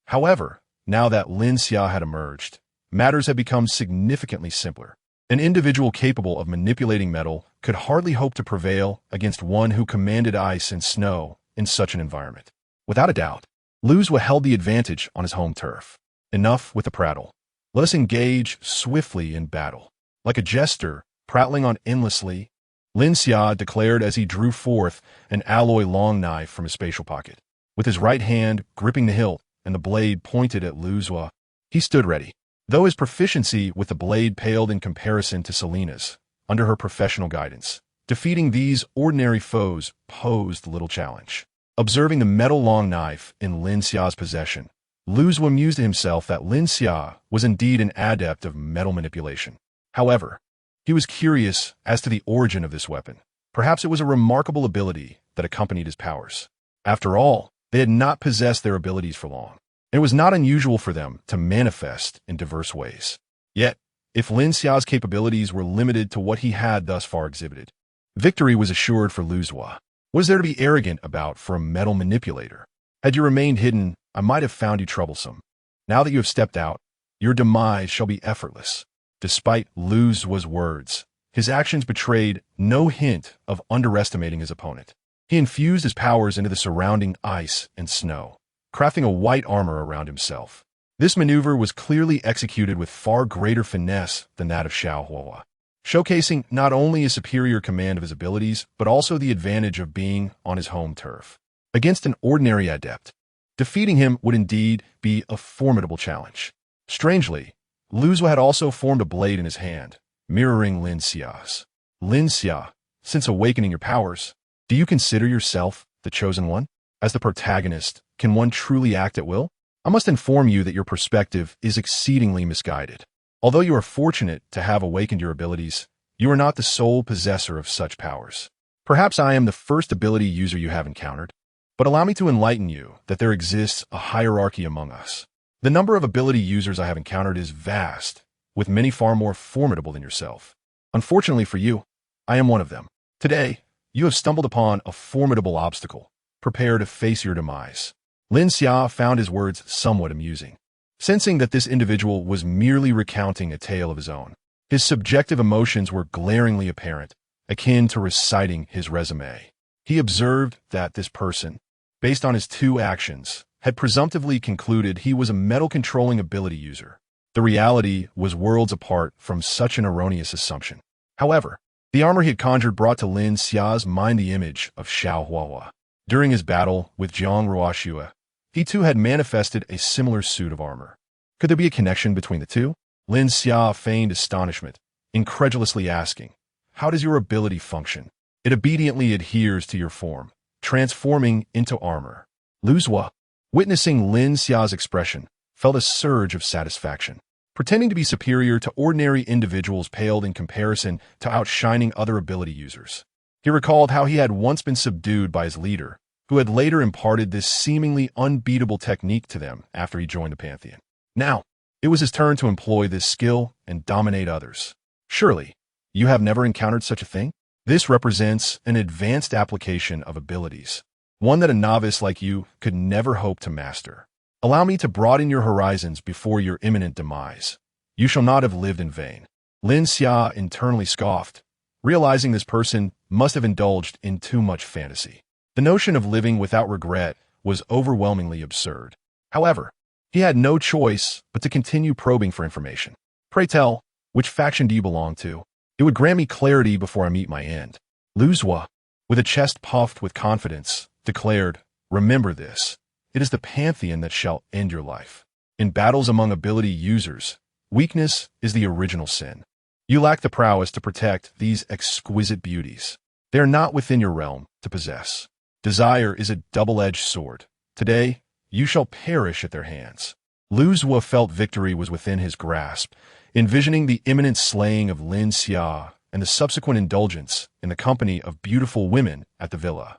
However, now that Lin Xia had emerged, matters had become significantly simpler. An individual capable of manipulating metal could hardly hope to prevail against one who commanded ice and snow in such an environment. Without a doubt, Lu Zhuo held the advantage on his home turf. Enough with the prattle. Let us engage swiftly in battle. Like a jester prattling on endlessly, Lin Xia declared as he drew forth an alloy long knife from his spatial pocket. With his right hand gripping the hilt and the blade pointed at Lu Zhuo, he stood ready. Though his proficiency with the blade paled in comparison to Selena's, under her professional guidance, defeating these ordinary foes posed little challenge. Observing the metal long knife in Lin Xia's possession, Lu Zhuo amused himself that Lin Xia was indeed an adept of metal manipulation. However, he was curious as to the origin of this weapon. Perhaps it was a remarkable ability that accompanied his powers. After all, they had not possessed their abilities for long. It was not unusual for them to manifest in diverse ways. Yet, if Lin Xia's capabilities were limited to what he had thus far exhibited, victory was assured for Lu Zhuo. What is there to be arrogant about for a metal manipulator? Had you remained hidden, I might have found you troublesome. Now that you have stepped out, your demise shall be effortless. Despite Lu Zhuo's words, his actions betrayed no hint of underestimating his opponent. He infused his powers into the surrounding ice and snow, crafting a white armor around himself. This maneuver was clearly executed with far greater finesse than that of Xiaohua, showcasing not only his superior command of his abilities, but also the advantage of being on his home turf. Against an ordinary adept, defeating him would indeed be a formidable challenge. Strangely, Lu Zhuo had also formed a blade in his hand, mirroring Lin Xia's. Lin Xia, since awakening your powers, do you consider yourself the chosen one? As the protagonist, can one truly act at will? I must inform you that your perspective is exceedingly misguided. Although you are fortunate to have awakened your abilities, you are not the sole possessor of such powers. Perhaps I am the first ability user you have encountered, but allow me to enlighten you that there exists a hierarchy among us. The number of ability users I have encountered is vast, with many far more formidable than yourself. Unfortunately for you, I am one of them. Today, you have stumbled upon a formidable obstacle. Prepare to face your demise. Lin Xia found his words somewhat amusing. Sensing that this individual was merely recounting a tale of his own, his subjective emotions were glaringly apparent, akin to reciting his resume. He observed that this person, based on his two actions, had presumptively concluded he was a metal-controlling ability user. The reality was worlds apart from such an erroneous assumption. However, the armor he had conjured brought to Lin Xia's mind the image of Xiaohua. During his battle with Jiang Ruoxue, he too had manifested a similar suit of armor. Could there be a connection between the two? Lin Xia feigned astonishment, incredulously asking, "How does your ability function?" "It obediently adheres to your form, transforming into armor." Lu Zhuo, witnessing Lin Xia's expression, felt a surge of satisfaction. Pretending to be superior to ordinary individuals paled in comparison to outshining other ability users. He recalled how he had once been subdued by his leader, who had later imparted this seemingly unbeatable technique to them after he joined the Pantheon. Now, it was his turn to employ this skill and dominate others. Surely, you have never encountered such a thing? This represents an advanced application of abilities, one that a novice like you could never hope to master. Allow me to broaden your horizons before your imminent demise. You shall not have lived in vain. Lin Xia internally scoffed, realizing this person must have indulged in too much fantasy. The notion of living without regret was overwhelmingly absurd. However, he had no choice but to continue probing for information. Pray tell, which faction do you belong to? It would grant me clarity before I meet my end. Lu Zua, with a chest puffed with confidence, declared, remember this. It is the Pantheon that shall end your life. In battles among ability users, weakness is the original sin. You lack the prowess to protect these exquisite beauties. They are not within your realm to possess. Desire is a double-edged sword. Today, you shall perish at their hands. Lu Zua felt victory was within his grasp, envisioning the imminent slaying of Lin Xia and the subsequent indulgence in the company of beautiful women at the villa.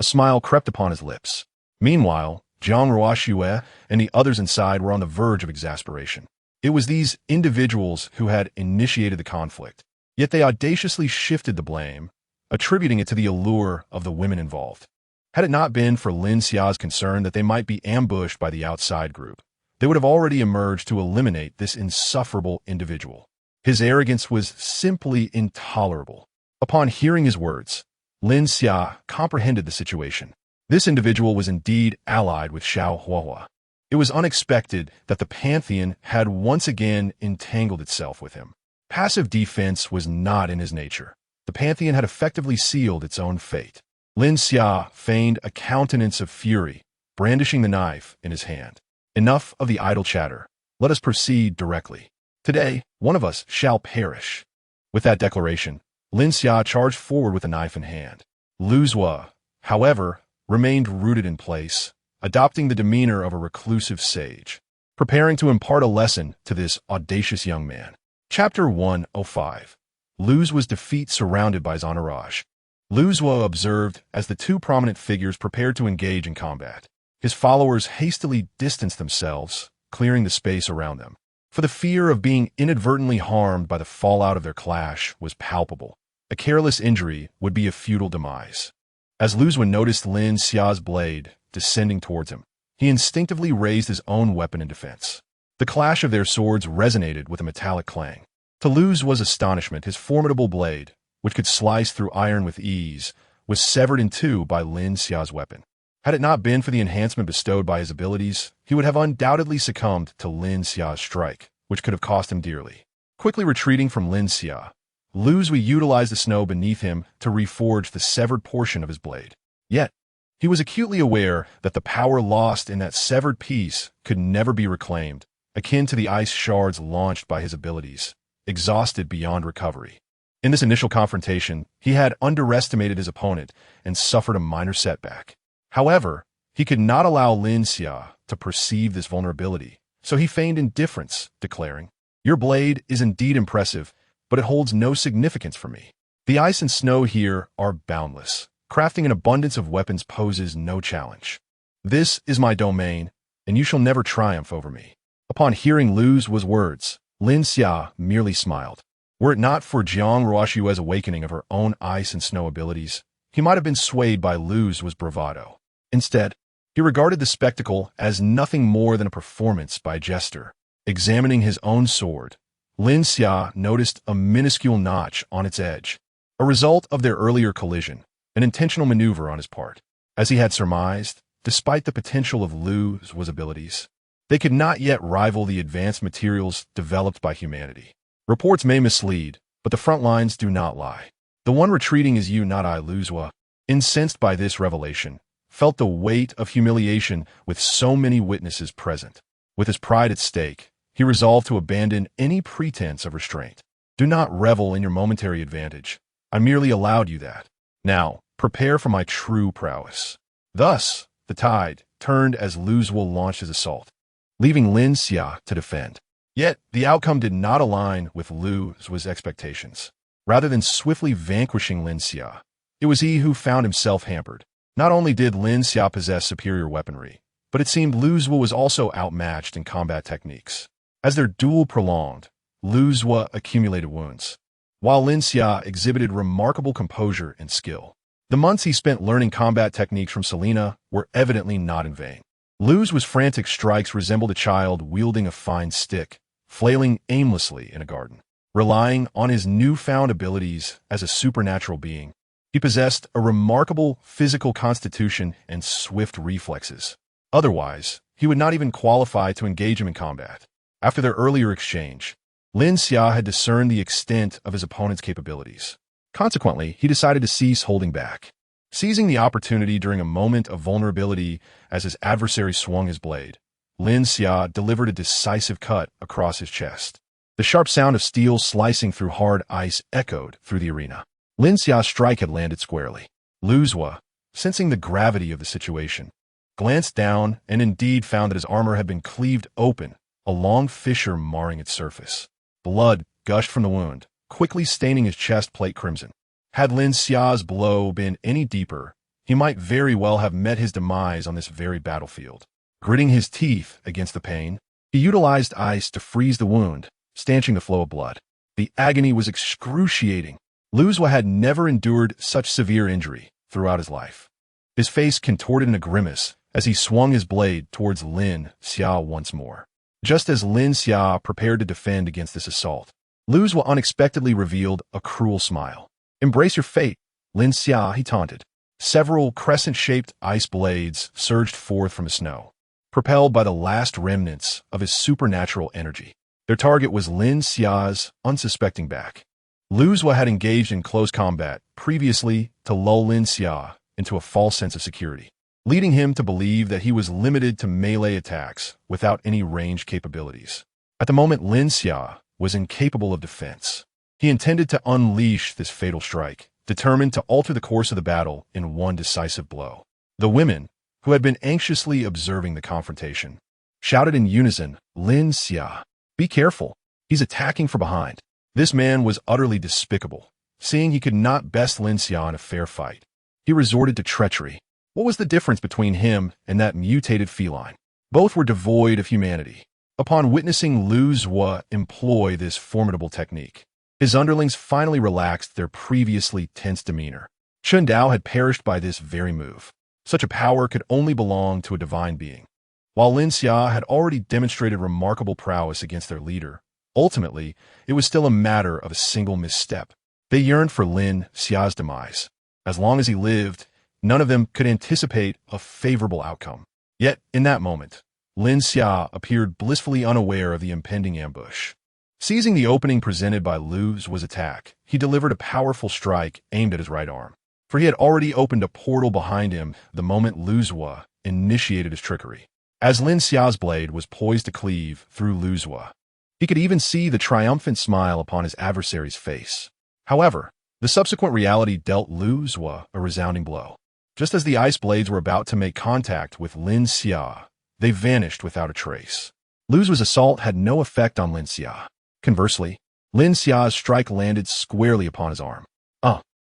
A smile crept upon his lips. Meanwhile, Jiang Ruoxue and the others inside were on the verge of exasperation. It was these individuals who had initiated the conflict, yet they audaciously shifted the blame, attributing it to the allure of the women involved. Had it not been for Lin Xia's concern that they might be ambushed by the outside group, they would have already emerged to eliminate this insufferable individual. His arrogance was simply intolerable. Upon hearing his words, Lin Xia comprehended the situation. This individual was indeed allied with Xiao Huahua. It was unexpected that the Pantheon had once again entangled itself with him. Passive defense was not in his nature. The Pantheon had effectively sealed its own fate. Lin Xia feigned a countenance of fury, brandishing the knife in his hand. Enough of the idle chatter. Let us proceed directly. Today, one of us shall perish. With that declaration, Lin Xia charged forward with a knife in hand. Lu Zua, however, remained rooted in place, adopting the demeanor of a reclusive sage, preparing to impart a lesson to this audacious young man. Chapter 105. Lu Zua's defeat surrounded by his entourage. Lu Zua observed as the two prominent figures prepared to engage in combat. His followers hastily distanced themselves, clearing the space around them. For the fear of being inadvertently harmed by the fallout of their clash was palpable. A careless injury would be a futile demise. As Lu Zua noticed Lin Xia's blade descending towards him, he instinctively raised his own weapon in defense. The clash of their swords resonated with a metallic clang. To Lu Zua's astonishment, his formidable blade, which could slice through iron with ease, was severed in two by Lin Xia's weapon. Had it not been for the enhancement bestowed by his abilities, he would have undoubtedly succumbed to Lin Xia's strike, which could have cost him dearly. Quickly retreating from Lin Xia, Lu Zua utilized the snow beneath him to reforge the severed portion of his blade. Yet, he was acutely aware that the power lost in that severed piece could never be reclaimed, akin to the ice shards launched by his abilities, exhausted beyond recovery. In this initial confrontation, he had underestimated his opponent and suffered a minor setback. However, he could not allow Lin Xia to perceive this vulnerability, so he feigned indifference, declaring, "Your blade is indeed impressive, but it holds no significance for me. The ice and snow here are boundless. Crafting an abundance of weapons poses no challenge. This is my domain, and you shall never triumph over me." Upon hearing Lu Zua's words, Lin Xia merely smiled. Were it not for Jiang Ruoxue's awakening of her own ice and snow abilities, he might have been swayed by Lu Zua's bravado. Instead, he regarded the spectacle as nothing more than a performance by a jester. Examining his own sword, Lin Xia noticed a minuscule notch on its edge, a result of their earlier collision, an intentional maneuver on his part. As he had surmised, despite the potential of Lu Zua's abilities, they could not yet rival the advanced materials developed by humanity. Reports may mislead, but the front lines do not lie. The one retreating is you, not I. Lu Zua, incensed by this revelation, felt the weight of humiliation with so many witnesses present. With his pride at stake, he resolved to abandon any pretense of restraint. Do not revel in your momentary advantage. I merely allowed you that. Now, prepare for my true prowess. Thus, the tide turned as Lu Zua launched his assault, leaving Lin Xia to defend. Yet, the outcome did not align with Lu Zua's expectations. Rather than swiftly vanquishing Lin Xia, It was he who found himself hampered. Not only did Lin Xia possess superior weaponry, but it seemed Lu Zhuo was also outmatched in combat techniques. As their duel prolonged, Lu Zhuo accumulated wounds, while Lin Xia exhibited remarkable composure and skill. The months he spent learning combat techniques from Selena were evidently not in vain. Lu Zhuo's frantic strikes resembled a child wielding a fine stick, flailing aimlessly in a garden. Relying on his newfound abilities as a supernatural being, he possessed a remarkable physical constitution and swift reflexes. Otherwise, he would not even qualify to engage him in combat. After their earlier exchange, Lin Xia had discerned the extent of his opponent's capabilities. Consequently, he decided to cease holding back. Seizing the opportunity during a moment of vulnerability as his adversary swung his blade, Lin Xia delivered a decisive cut across his chest. The sharp sound of steel slicing through hard ice echoed through the arena. Lin Xia's strike had landed squarely. Lu Zhuo, sensing the gravity of the situation, glanced down and indeed found that his armor had been cleaved open, a long fissure marring its surface. Blood gushed from the wound, quickly staining his chest plate crimson. Had Lin Xia's blow been any deeper, he might very well have met his demise on this very battlefield. Gritting his teeth against the pain, he utilized ice to freeze the wound, stanching the flow of blood. The agony was excruciating. Lu Zhuo had never endured such severe injury throughout his life. His face contorted in a grimace as he swung his blade towards Lin Xia once more. Just as Lin Xia prepared to defend against this assault, Lu Zhuo unexpectedly revealed a cruel smile. "Embrace your fate, Lin Xia," he taunted. Several crescent-shaped ice blades surged forth from the snow, propelled by the last remnants of his supernatural energy. Their target was Lin Xia's unsuspecting back. Lu Zhuo had engaged in close combat previously to lull Lin Xia into a false sense of security, leading him to believe that he was limited to melee attacks without any ranged capabilities. At the moment, Lin Xia was incapable of defense. He intended to unleash this fatal strike, determined to alter the course of the battle in one decisive blow. The women, who had been anxiously observing the confrontation, shouted in unison, "Lin Xia, be careful. He's attacking from behind." This man was utterly despicable. Seeing he could not best Lin Xia in a fair fight, he resorted to treachery. What was the difference between him and that mutated feline? Both were devoid of humanity. Upon witnessing Lu Zhuo employ this formidable technique, his underlings finally relaxed their previously tense demeanor. Chun Dao had perished by this very move. Such a power could only belong to a divine being. While Lin Xia had already demonstrated remarkable prowess against their leader, ultimately, it was still a matter of a single misstep. They yearned for Lin Xia's demise. As long as he lived, none of them could anticipate a favorable outcome. Yet, in that moment, Lin Xia appeared blissfully unaware of the impending ambush. Seizing the opening presented by Lu Zhuo's attack, he delivered a powerful strike aimed at his right arm, for he had already opened a portal behind him the moment Lu Zhuo initiated his trickery. As Lin Xia's blade was poised to cleave through Lu Zhuo, he could even see the triumphant smile upon his adversary's face. However, the subsequent reality dealt Lu Zhuo a resounding blow. Just as the ice blades were about to make contact with Lin Xia, they vanished without a trace. Lu Zhuo's assault had no effect on Lin Xia. Conversely, Lin Xia's strike landed squarely upon his arm.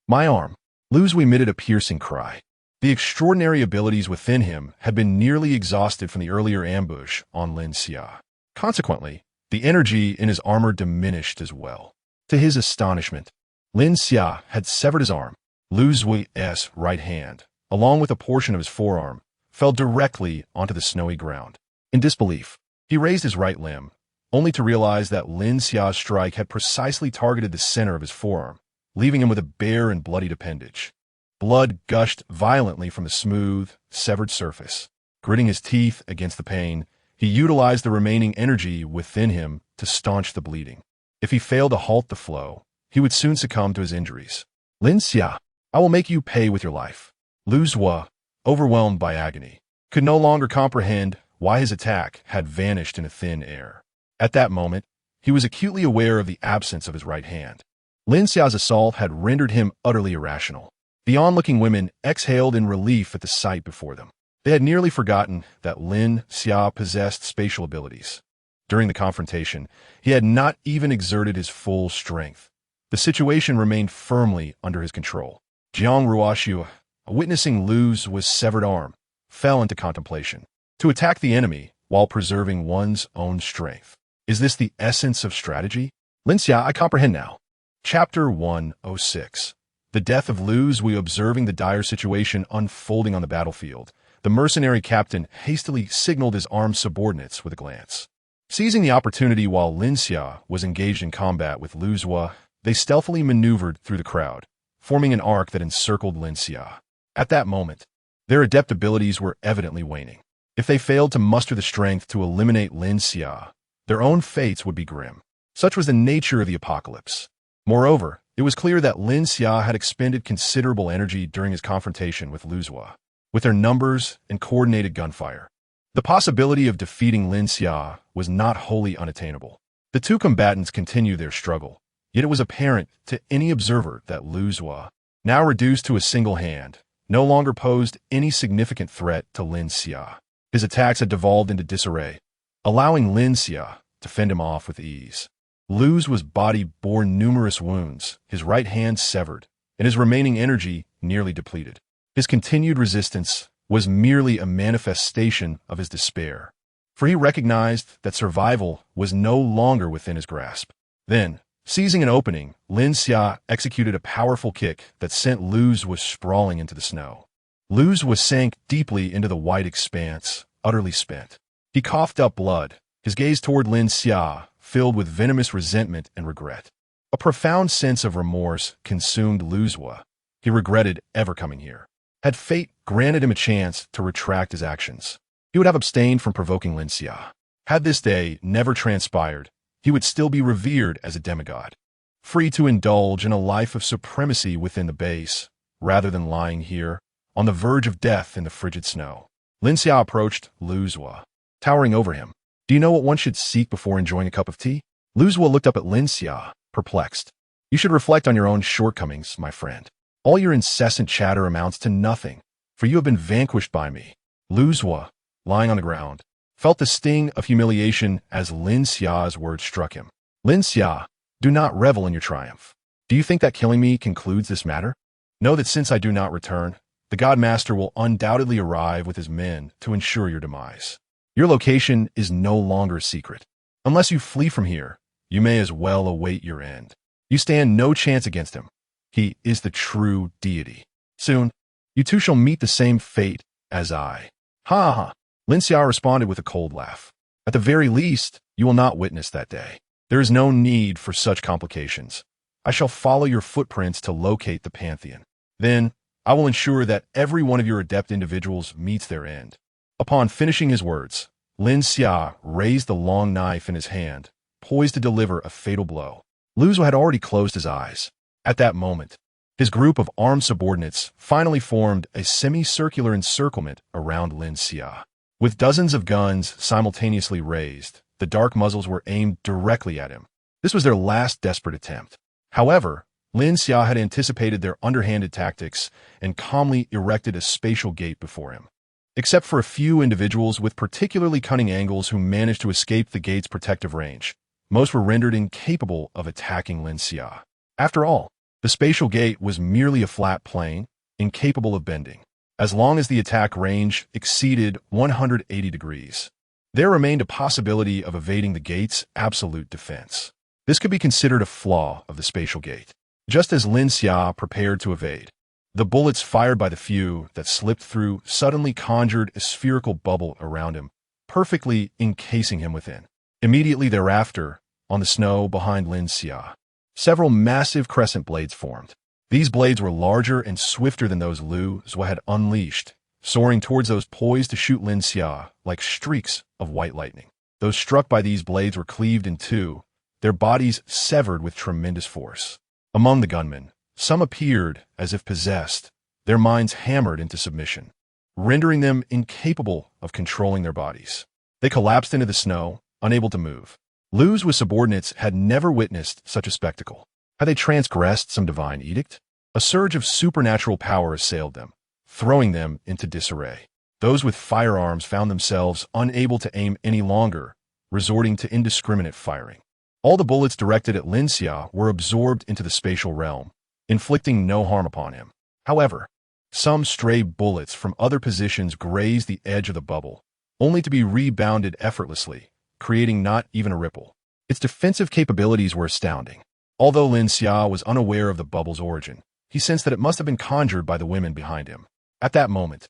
My arm." Lu Zhuo emitted a piercing cry. The extraordinary abilities within him had been nearly exhausted from the earlier ambush on Lin Xia. Consequently, the energy in his armor diminished as well. To his astonishment, Lin Xia had severed his arm. Lu Zhuo's right hand, along with a portion of his forearm, fell directly onto the snowy ground. In disbelief, he raised his right limb, only to realize that Lin Xia's strike had precisely targeted the center of his forearm, leaving him with a bare and bloodied appendage. Blood gushed violently from the smooth, severed surface. Gritting his teeth against the pain, he utilized the remaining energy within him to staunch the bleeding. If he failed to halt the flow, he would soon succumb to his injuries. "Lin Xia, I will make you pay with your life." Lu Zhuo, overwhelmed by agony, could no longer comprehend why his attack had vanished into thin air. At that moment, he was acutely aware of the absence of his right hand. Lin Xia's assault had rendered him utterly irrational. The onlooking women exhaled in relief at the sight before them. They had nearly forgotten that Lin Xia possessed spatial abilities. During the confrontation, he had not even exerted his full strength. The situation remained firmly under his control. Jiang Ruoxiu, witnessing Lu's severed arm, fell into contemplation. To attack the enemy while preserving one's own strength. Is this the essence of strategy? Lin Xia, I comprehend now. Chapter 106. The death of Lu Zui. Observing the dire situation unfolding on the battlefield, the mercenary captain hastily signaled his armed subordinates with a glance. Seizing the opportunity while Lin Xia was engaged in combat with Lu Zui, they stealthily maneuvered through the crowd, forming an arc that encircled Lin Xia. At that moment, their adept abilities were evidently waning. If they failed to muster the strength to eliminate Lin Xia, their own fates would be grim. Such was the nature of the apocalypse. Moreover, it was clear that Lin Xia had expended considerable energy during his confrontation with Lu Zui. With their numbers and coordinated gunfire, the possibility of defeating Lin Xia was not wholly unattainable. The two combatants continued their struggle, yet it was apparent to any observer that Lu Zui, now reduced to a single hand, no longer posed any significant threat to Lin Xia. His attacks had devolved into disarray, allowing Lin Xia to fend him off with ease. Lu's body bore numerous wounds, his right hand severed, and his remaining energy nearly depleted. His continued resistance was merely a manifestation of his despair, for he recognized that survival was no longer within his grasp. Then, seizing an opening, Lin Xia executed a powerful kick that sent Lu Zui sprawling into the snow. Lu Zui sank deeply into the white expanse, utterly spent. He coughed up blood, his gaze toward Lin Xia filled with venomous resentment and regret. A profound sense of remorse consumed Lu Zui. He regretted ever coming here. Had fate granted him a chance to retract his actions, he would have abstained from provoking Lin Xia. Had this day never transpired, he would still be revered as a demigod, free to indulge in a life of supremacy within the base, rather than lying here, on the verge of death in the frigid snow. Lin Xia approached Lu Zui, towering over him. Do you know what one should seek before enjoying a cup of tea? Lu Zui looked up at Lin Xia, perplexed. You should reflect on your own shortcomings, my friend. All your incessant chatter amounts to nothing, for you have been vanquished by me. Lu Zui, lying on the ground, felt the sting of humiliation as Lin Xia's words struck him. Lin Xia, do not revel in your triumph. Do you think that killing me concludes this matter? Know that since I do not return, the God Master will undoubtedly arrive with his men to ensure your demise. Your location is no longer a secret. Unless you flee from here, you may as well await your end. You stand no chance against him. He is the true deity. Soon, you two shall meet the same fate as I. Ha ha! Lin Xia responded with a cold laugh. At the very least, you will not witness that day. There is no need for such complications. I shall follow your footprints to locate the Pantheon. Then, I will ensure that every one of your adept individuals meets their end. Upon finishing his words, Lin Xia raised the long knife in his hand, poised to deliver a fatal blow. Lu Zui had already closed his eyes. At that moment, his group of armed subordinates finally formed a semicircular encirclement around Lin Xia. With dozens of guns simultaneously raised, the dark muzzles were aimed directly at him. This was their last desperate attempt. However, Lin Xia had anticipated their underhanded tactics and calmly erected a spatial gate before him. Except for a few individuals with particularly cunning angles who managed to escape the gate's protective range, most were rendered incapable of attacking Lin Xia. After all, the spatial gate was merely a flat plane, incapable of bending, as long as the attack range exceeded 180 degrees. There remained a possibility of evading the gate's absolute defense. This could be considered a flaw of the spatial gate. Just as Lin Xia prepared to evade, the bullets fired by the few that slipped through suddenly conjured a spherical bubble around him, perfectly encasing him within. Immediately thereafter, on the snow behind Lin Xia, several massive crescent blades formed. These blades were larger and swifter than those Lu Zui had unleashed, soaring towards those poised to shoot Lin Xia like streaks of white lightning. Those struck by these blades were cleaved in two, their bodies severed with tremendous force. Among the gunmen, some appeared as if possessed, their minds hammered into submission, rendering them incapable of controlling their bodies. They collapsed into the snow, unable to move. Lu Zui's subordinates had never witnessed such a spectacle. Had they transgressed some divine edict? A surge of supernatural power assailed them, throwing them into disarray. Those with firearms found themselves unable to aim any longer, resorting to indiscriminate firing. All the bullets directed at Lin Xia were absorbed into the spatial realm, inflicting no harm upon him. However, some stray bullets from other positions grazed the edge of the bubble, only to be rebounded effortlessly, creating not even a ripple. Its defensive capabilities were astounding. Although Lin Xia was unaware of the bubble's origin, he sensed that it must have been conjured by the women behind him. At that moment,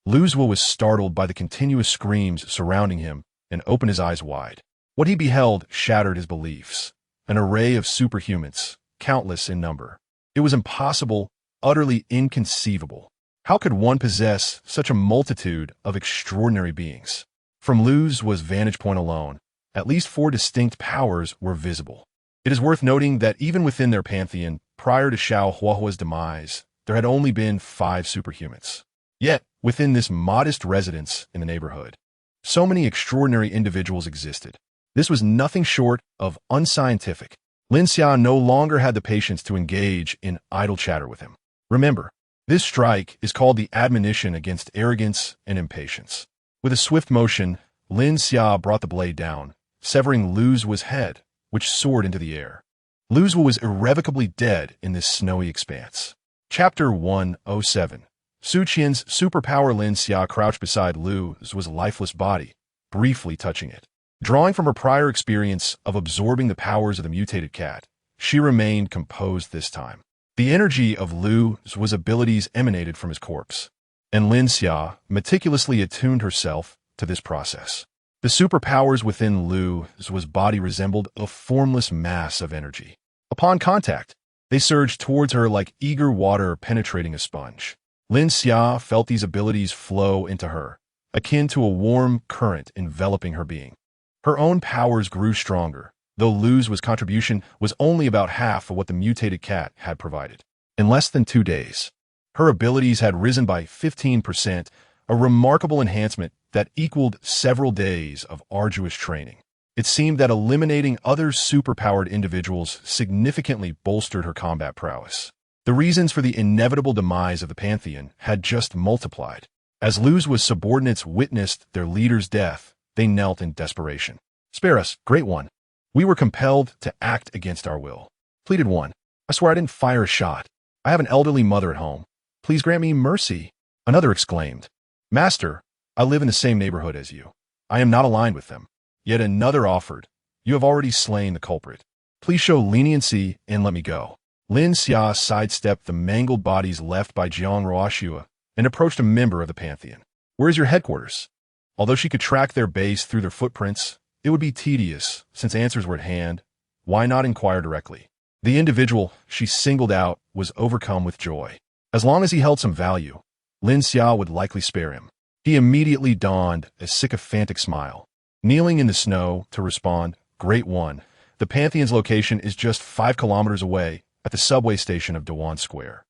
Luzwa was startled by the continuous screams surrounding him and opened his eyes wide. What he beheld shattered his beliefs. An array of superhumans, countless in number. It was impossible, utterly inconceivable. How could one possess such a multitude of extraordinary beings? From Luzwa's vantage point alone, at least 4 distinct powers were visible. It is worth noting that even within their pantheon, prior to Xiao Huahua's demise, there had only been 5 superhumans. Yet, within this modest residence in the neighborhood, so many extraordinary individuals existed. This was nothing short of unscientific. Lin Xia no longer had the patience to engage in idle chatter with him. Remember, this strike is called the admonition against arrogance and impatience. With a swift motion, Lin Xia brought the blade down, severing Luzwa's head, which soared into the air. Luzwa was irrevocably dead in this snowy expanse. Chapter 107. Su Qian's superpower. Lin Xia crouched beside Luzwa's lifeless body, briefly touching it. Drawing from her prior experience of absorbing the powers of the mutated cat, she remained composed this time. The energy of Luzwa's abilities emanated from his corpse, and Lin Xia meticulously attuned herself to this process. The superpowers within Luzwa's body resembled a formless mass of energy. Upon contact, they surged towards her like eager water penetrating a sponge. Lin Xia felt these abilities flow into her, akin to a warm current enveloping her being. Her own powers grew stronger, though Luzwa's contribution was only about half of what the mutated cat had provided. In less than 2 days, her abilities had risen by 15%, a remarkable enhancement that equaled several days of arduous training. It seemed that eliminating other superpowered individuals significantly bolstered her combat prowess. The reasons for the inevitable demise of the Pantheon had just multiplied. As Luzwa's subordinates witnessed their leader's death, they knelt in desperation. "Spare us, Great One. We were compelled to act against our will," pleaded one. "I swear I didn't fire a shot. I have an elderly mother at home. Please grant me mercy." Another exclaimed, "Master, I live in the same neighborhood as you. I am not aligned with them." Yet another offered, "You have already slain the culprit. Please show leniency and let me go." Lin Xia sidestepped the mangled bodies left by Jiang Roashua and approached a member of the Pantheon. "Where is your headquarters?" Although she could track their base through their footprints, it would be tedious since answers were at hand. Why not inquire directly? The individual she singled out was overcome with joy. As long as he held some value, Lin Xia would likely spare him. He immediately donned a sycophantic smile. Kneeling in the snow to respond, "Great One, the Pantheon's location is just 5 kilometers away at the subway station of Dewan Square.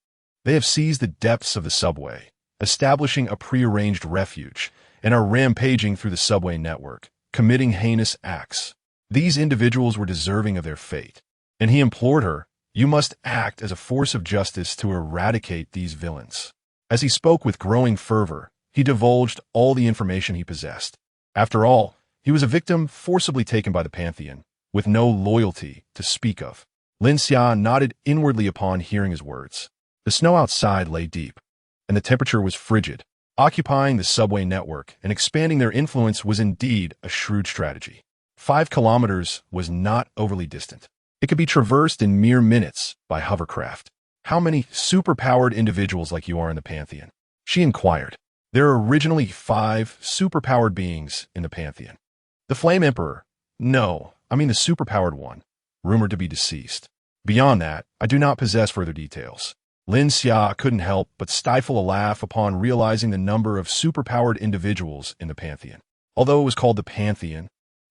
They have seized the depths of the subway, establishing a prearranged refuge, and are rampaging through the subway network, committing heinous acts. These individuals were deserving of their fate." And he implored her, "You must act as a force of justice to eradicate these villains." As he spoke with growing fervor, he divulged all the information he possessed. After all, he was a victim forcibly taken by the Pantheon, with no loyalty to speak of. Lin Xia nodded inwardly upon hearing his words. The snow outside lay deep, and the temperature was frigid. Occupying the subway network and expanding their influence was indeed a shrewd strategy. 5 kilometers was not overly distant. It could be traversed in mere minutes by hovercraft. "How many superpowered individuals like you are in the Pantheon?" she inquired. "There are originally 5 superpowered beings in the Pantheon. The Flame Emperor. No, I mean the superpowered one, rumored to be deceased. Beyond that, I do not possess further details." Lin Xia couldn't help but stifle a laugh upon realizing the number of superpowered individuals in the Pantheon. Although it was called the Pantheon,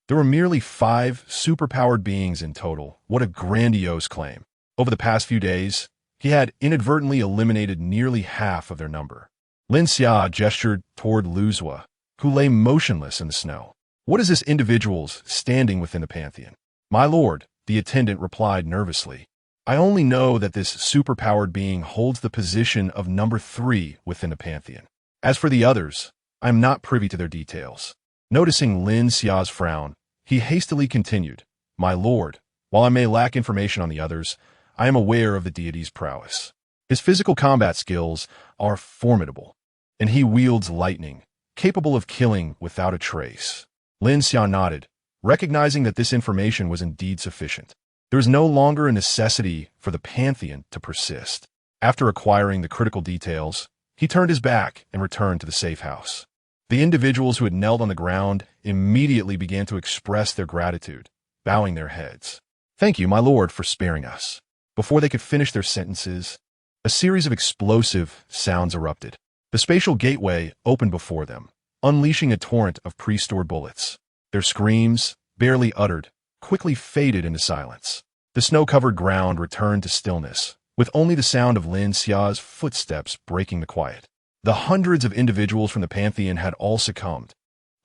there were merely 5 superpowered beings in total. What a grandiose claim. Over the past few days, he had inadvertently eliminated nearly half of their number. Lin Xia gestured toward Luzwa, who lay motionless in the snow. "What is this individual's standing within the Pantheon?" "My lord," the attendant replied nervously, "I only know that this superpowered being holds the position of number 3 within the Pantheon. As for the others, I am not privy to their details." Noticing Lin Xia's frown, he hastily continued, "My lord, while I may lack information on the others, I am aware of the deity's prowess. His physical combat skills are formidable, and he wields lightning, capable of killing without a trace. Lin Xia nodded, recognizing that this information was indeed sufficient. There is no longer a necessity for the Pantheon to persist. After acquiring the critical details, he turned his back and returned to the safe house. The individuals who had knelt on the ground immediately began to express their gratitude, bowing their heads. "Thank you, my lord, for sparing us." Before they could finish their sentences, a series of explosive sounds erupted. The spatial gateway opened before them, unleashing a torrent of pre-stored bullets. Their screams, barely uttered, quickly faded into silence. The snow-covered ground returned to stillness, with only the sound of Lin Xia's footsteps breaking the quiet. The hundreds of individuals from the Pantheon had all succumbed,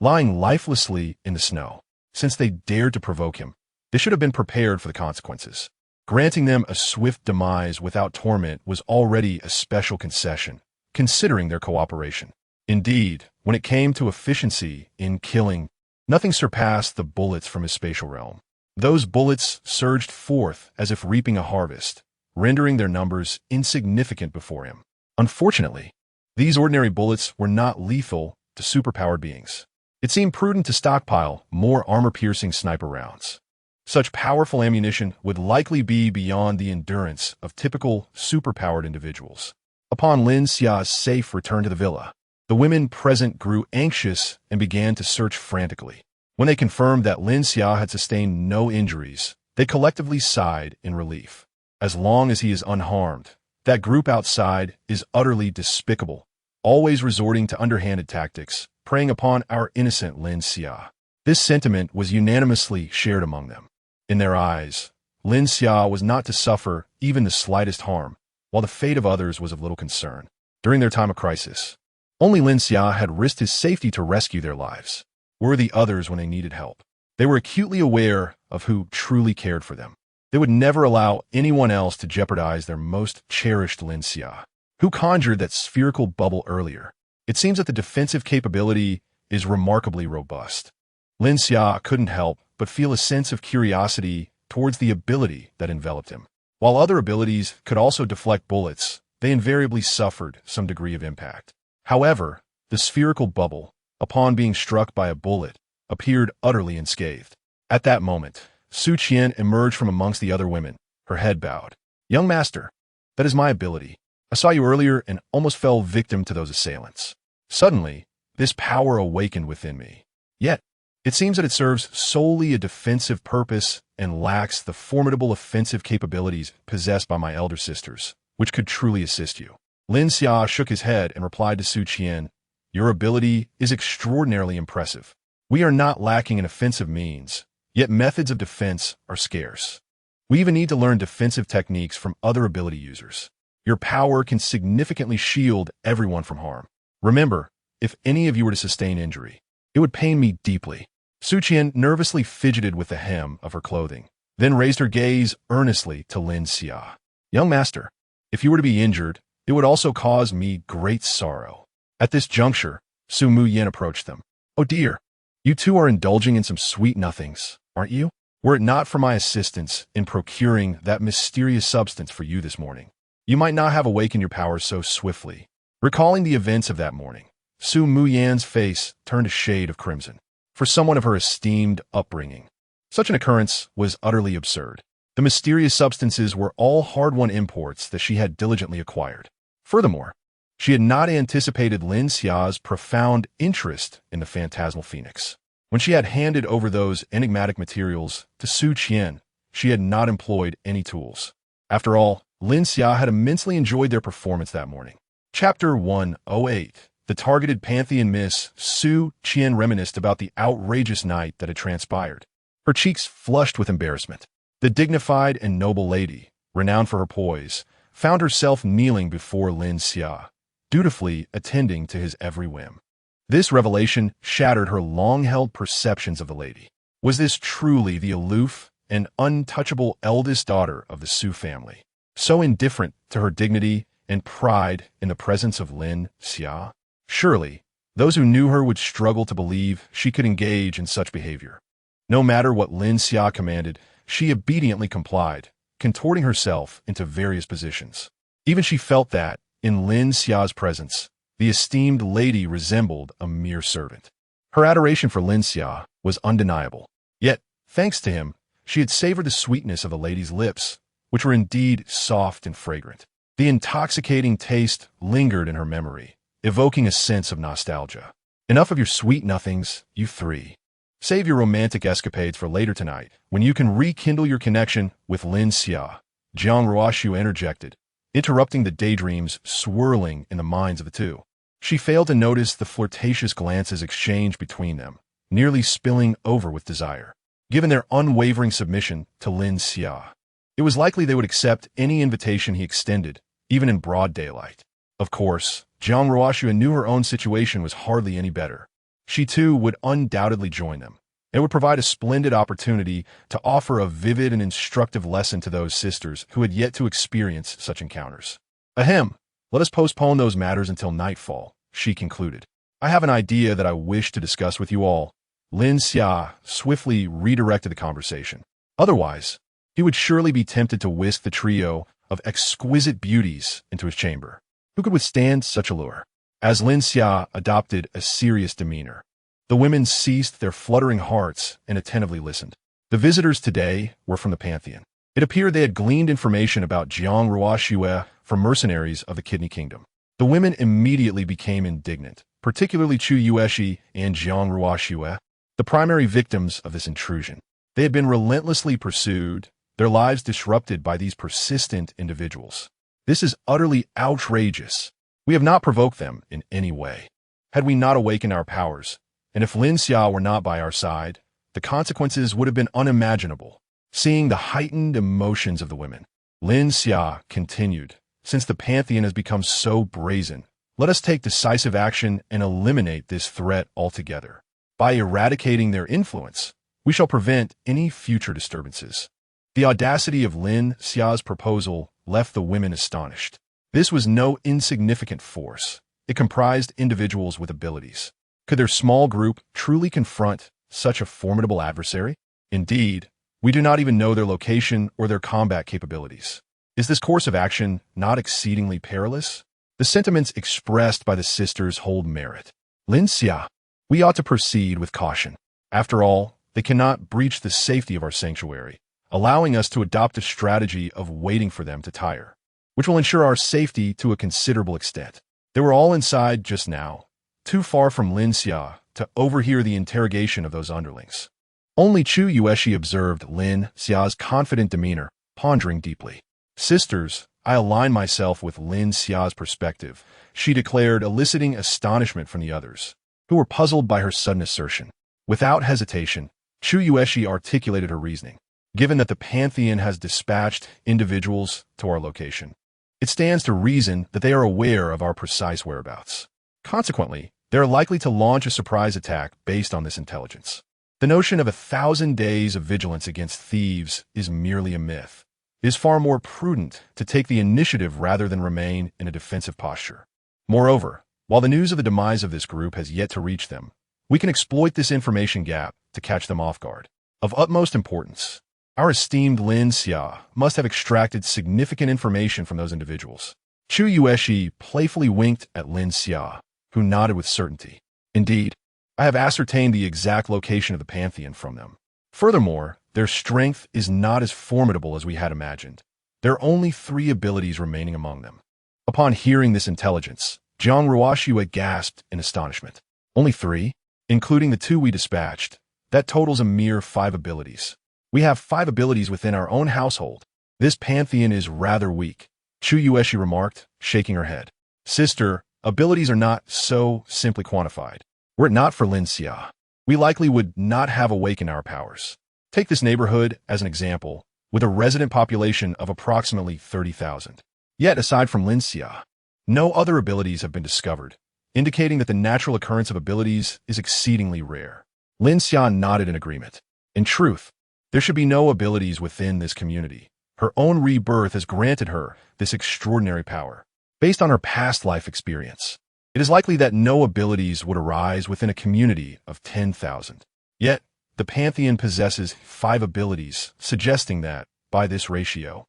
lying lifelessly in the snow. Since they dared to provoke him, they should have been prepared for the consequences. Granting them a swift demise without torment was already a special concession, considering their cooperation. Indeed, when it came to efficiency in killing, nothing surpassed the bullets from his spatial realm. Those bullets surged forth as if reaping a harvest, rendering their numbers insignificant before him. Unfortunately, these ordinary bullets were not lethal to superpowered beings. It seemed prudent to stockpile more armor-piercing sniper rounds. Such powerful ammunition would likely be beyond the endurance of typical superpowered individuals. Upon Lin Xia's safe return to the villa, the women present grew anxious and began to search frantically. When they confirmed that Lin Xia had sustained no injuries, they collectively sighed in relief. As long as he is unharmed, that group outside is utterly despicable, always resorting to underhanded tactics, preying upon our innocent Lin Xia. This sentiment was unanimously shared among them. In their eyes, Lin Xia was not to suffer even the slightest harm, while the fate of others was of little concern. During their time of crisis, only Lin Xia had risked his safety to rescue their lives. Where were the others when they needed help? They were acutely aware of who truly cared for them. They would never allow anyone else to jeopardize their most cherished Lin Xia. Who conjured that spherical bubble earlier? It seems that the defensive capability is remarkably robust. Lin Xia couldn't help but feel a sense of curiosity towards the ability that enveloped him. While other abilities could also deflect bullets, they invariably suffered some degree of impact. However, the spherical bubble, upon being struck by a bullet, appeared utterly unscathed. At that moment, Su Qian emerged from amongst the other women, her head bowed. "Young master, that is my ability. I saw you earlier and almost fell victim to those assailants. Suddenly, this power awakened within me. Yet, it seems that it serves solely a defensive purpose and lacks the formidable offensive capabilities possessed by my elder sisters, which could truly assist you." Lin Xia shook his head and replied to Su Qian, "Your ability is extraordinarily impressive. We are not lacking in offensive means, yet methods of defense are scarce. We even need to learn defensive techniques from other ability users. Your power can significantly shield everyone from harm. Remember, if any of you were to sustain injury, it would pain me deeply." Su Qian nervously fidgeted with the hem of her clothing, then raised her gaze earnestly to Lin Xia. "Young master, if you were to be injured, it would also cause me great sorrow." At this juncture, Su Muyin approached them. "Oh dear, you two are indulging in some sweet nothings, aren't you? Were it not for my assistance in procuring that mysterious substance for you this morning, you might not have awakened your powers so swiftly." Recalling the events of that morning, Su Muyan's face turned a shade of crimson. For someone of her esteemed upbringing, such an occurrence was utterly absurd. The mysterious substances were all hard-won imports that she had diligently acquired. Furthermore, she had not anticipated Lin Xia's profound interest in the phantasmal phoenix. When she had handed over those enigmatic materials to Su Qian, she had not employed any tools. After all, Lin Xia had immensely enjoyed their performance that morning. Chapter 108. The targeted Pantheon Miss Su Qian reminisced about the outrageous night that had transpired. Her cheeks flushed with embarrassment. The dignified and noble lady, renowned for her poise, found herself kneeling before Lin Xia, dutifully attending to his every whim. This revelation shattered her long-held perceptions of the lady. Was this truly the aloof and untouchable eldest daughter of the Su family, so indifferent to her dignity and pride in the presence of Lin Xia? Surely, those who knew her would struggle to believe she could engage in such behavior. No matter what Lin Xia commanded, she obediently complied, contorting herself into various positions. Even she felt that, in Lin Xia's presence, the esteemed lady resembled a mere servant. Her adoration for Lin Xia was undeniable. Yet, thanks to him, she had savored the sweetness of the lady's lips, which were indeed soft and fragrant. The intoxicating taste lingered in her memory, evoking a sense of nostalgia. Enough of your sweet nothings, you three. Save your romantic escapades for later tonight, when you can rekindle your connection with Lin Xia, Jiang Ruoshu interjected, interrupting the daydreams swirling in the minds of the two. She failed to notice the flirtatious glances exchanged between them, nearly spilling over with desire. Given their unwavering submission to Lin Xia, it was likely they would accept any invitation he extended, even in broad daylight. Of course, Jiang Ruoshu knew her own situation was hardly any better. She too would undoubtedly join them. It would provide a splendid opportunity to offer a vivid and instructive lesson to those sisters who had yet to experience such encounters. Ahem, let us postpone those matters until nightfall, she concluded. I have an idea that I wish to discuss with you all. Lin Xia swiftly redirected the conversation. Otherwise, he would surely be tempted to whisk the trio of exquisite beauties into his chamber. Who could withstand such allure? As Lin Xia adopted a serious demeanor, the women ceased their fluttering hearts and attentively listened. The visitors today were from the Pantheon. It appeared they had gleaned information about Jiang Ruoshu from mercenaries of the Kidney Kingdom. The women immediately became indignant, particularly Chu Yueshi and Jiang Ruoshu, the primary victims of this intrusion. They had been relentlessly pursued, their lives disrupted by these persistent individuals. This is utterly outrageous. We have not provoked them in any way. Had we not awakened our powers, and if Lin Xia were not by our side, the consequences would have been unimaginable. Seeing the heightened emotions of the women, Lin Xia continued, since the Pantheon has become so brazen, let us take decisive action and eliminate this threat altogether. By eradicating their influence, we shall prevent any future disturbances. The audacity of Lin Xia's proposal left the women astonished. This was no insignificant force. It comprised individuals with abilities. Could their small group truly confront such a formidable adversary? Indeed, we do not even know their location or their combat capabilities. Is this course of action not exceedingly perilous? The sentiments expressed by the sisters hold merit. Lin Xia, we ought to proceed with caution. After all, they cannot breach the safety of our sanctuary, allowing us to adopt a strategy of waiting for them to tire, which will ensure our safety to a considerable extent. They were all inside just now, too far from Lin Xia to overhear the interrogation of those underlings. Only Chu Yueshi observed Lin Xia's confident demeanor, pondering deeply. Sisters, I align myself with Lin Xia's perspective, she declared, eliciting astonishment from the others, who were puzzled by her sudden assertion. Without hesitation, Chu Yueshi articulated her reasoning. Given that the Pantheon has dispatched individuals to our location, it stands to reason that they are aware of our precise whereabouts. Consequently, they are likely to launch a surprise attack based on this intelligence. The notion of 1,000 days of vigilance against thieves is merely a myth. It is far more prudent to take the initiative rather than remain in a defensive posture. Moreover, while the news of the demise of this group has yet to reach them, we can exploit this information gap to catch them off guard. Of utmost importance, our esteemed Lin Xia must have extracted significant information from those individuals. Chu Yueshi playfully winked at Lin Xia, who nodded with certainty. Indeed, I have ascertained the exact location of the Pantheon from them. Furthermore, their strength is not as formidable as we had imagined. There are only 3 abilities remaining among them. Upon hearing this intelligence, Jiang Ruoshu gasped in astonishment. Only 3? Including the 2 we dispatched. That totals a mere 5 abilities. We have 5 abilities within our own household. This Pantheon is rather weak, Chu Yueshi remarked, shaking her head. Sister, abilities are not so simply quantified. Were it not for Lin Xia, we likely would not have awakened our powers. Take this neighborhood as an example, with a resident population of approximately 30,000. Yet, aside from Lin Xia, no other abilities have been discovered, indicating that the natural occurrence of abilities is exceedingly rare. Lin Xia nodded in agreement. In truth, there should be no abilities within this community. Her own rebirth has granted her this extraordinary power. Based on her past life experience, it is likely that no abilities would arise within a community of 10,000. Yet, the Pantheon possesses 5 abilities, suggesting that, by this ratio,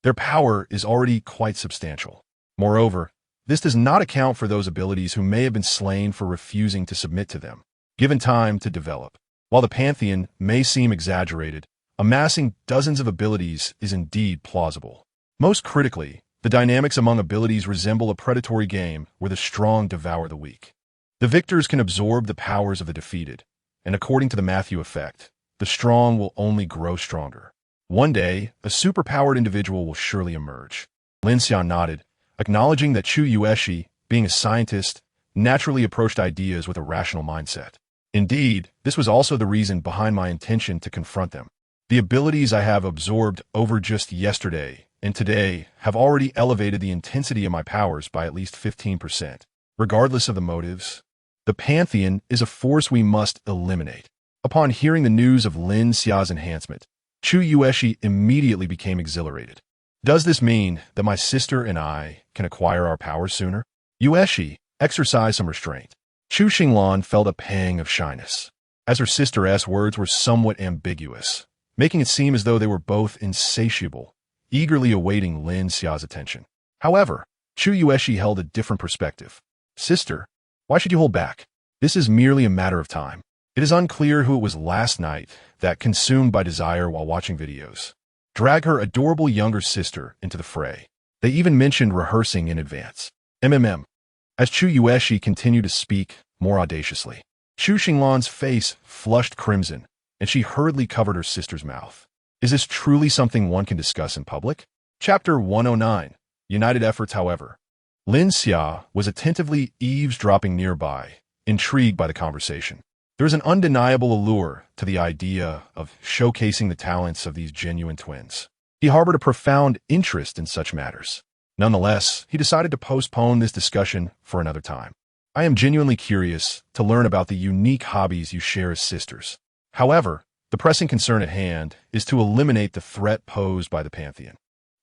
their power is already quite substantial. Moreover, this does not account for those abilities who may have been slain for refusing to submit to them, given time to develop. While the Pantheon may seem exaggerated, amassing dozens of abilities is indeed plausible. Most critically, the dynamics among abilities resemble a predatory game where the strong devour the weak. The victors can absorb the powers of the defeated, and according to the Matthew effect, the strong will only grow stronger. One day, a superpowered individual will surely emerge. Lin Xian nodded, acknowledging that Chu Yueshi, being a scientist, naturally approached ideas with a rational mindset. Indeed, this was also the reason behind my intention to confront them. The abilities I have absorbed over just yesterday and today have already elevated the intensity of my powers by at least 15%. Regardless of the motives, the Pantheon is a force we must eliminate. Upon hearing the news of Lin Xia's enhancement, Chu Yueshi immediately became exhilarated. Does this mean that my sister and I can acquire our powers sooner? Yueshi, exercise some restraint. Chu Xinglan felt a pang of shyness, as her sister's words were somewhat ambiguous, making it seem as though they were both insatiable, eagerly awaiting Lin Xia's attention. However, Chu Yueshi held a different perspective. Sister, why should you hold back? This is merely a matter of time. It is unclear who it was last night that, consumed by desire while watching videos, dragged her adorable younger sister into the fray. They even mentioned rehearsing in advance. As Chu Yueshi continued to speak more audaciously, Chu Xinglan's face flushed crimson, and she hurriedly covered her sister's mouth. Is this truly something one can discuss in public? Chapter 109. United Efforts. However, Lin Xia was attentively eavesdropping nearby, intrigued by the conversation. There is an undeniable allure to the idea of showcasing the talents of these genuine twins. He harbored a profound interest in such matters. Nonetheless, he decided to postpone this discussion for another time. I am genuinely curious to learn about the unique hobbies you share as sisters. However, the pressing concern at hand is to eliminate the threat posed by the Pantheon.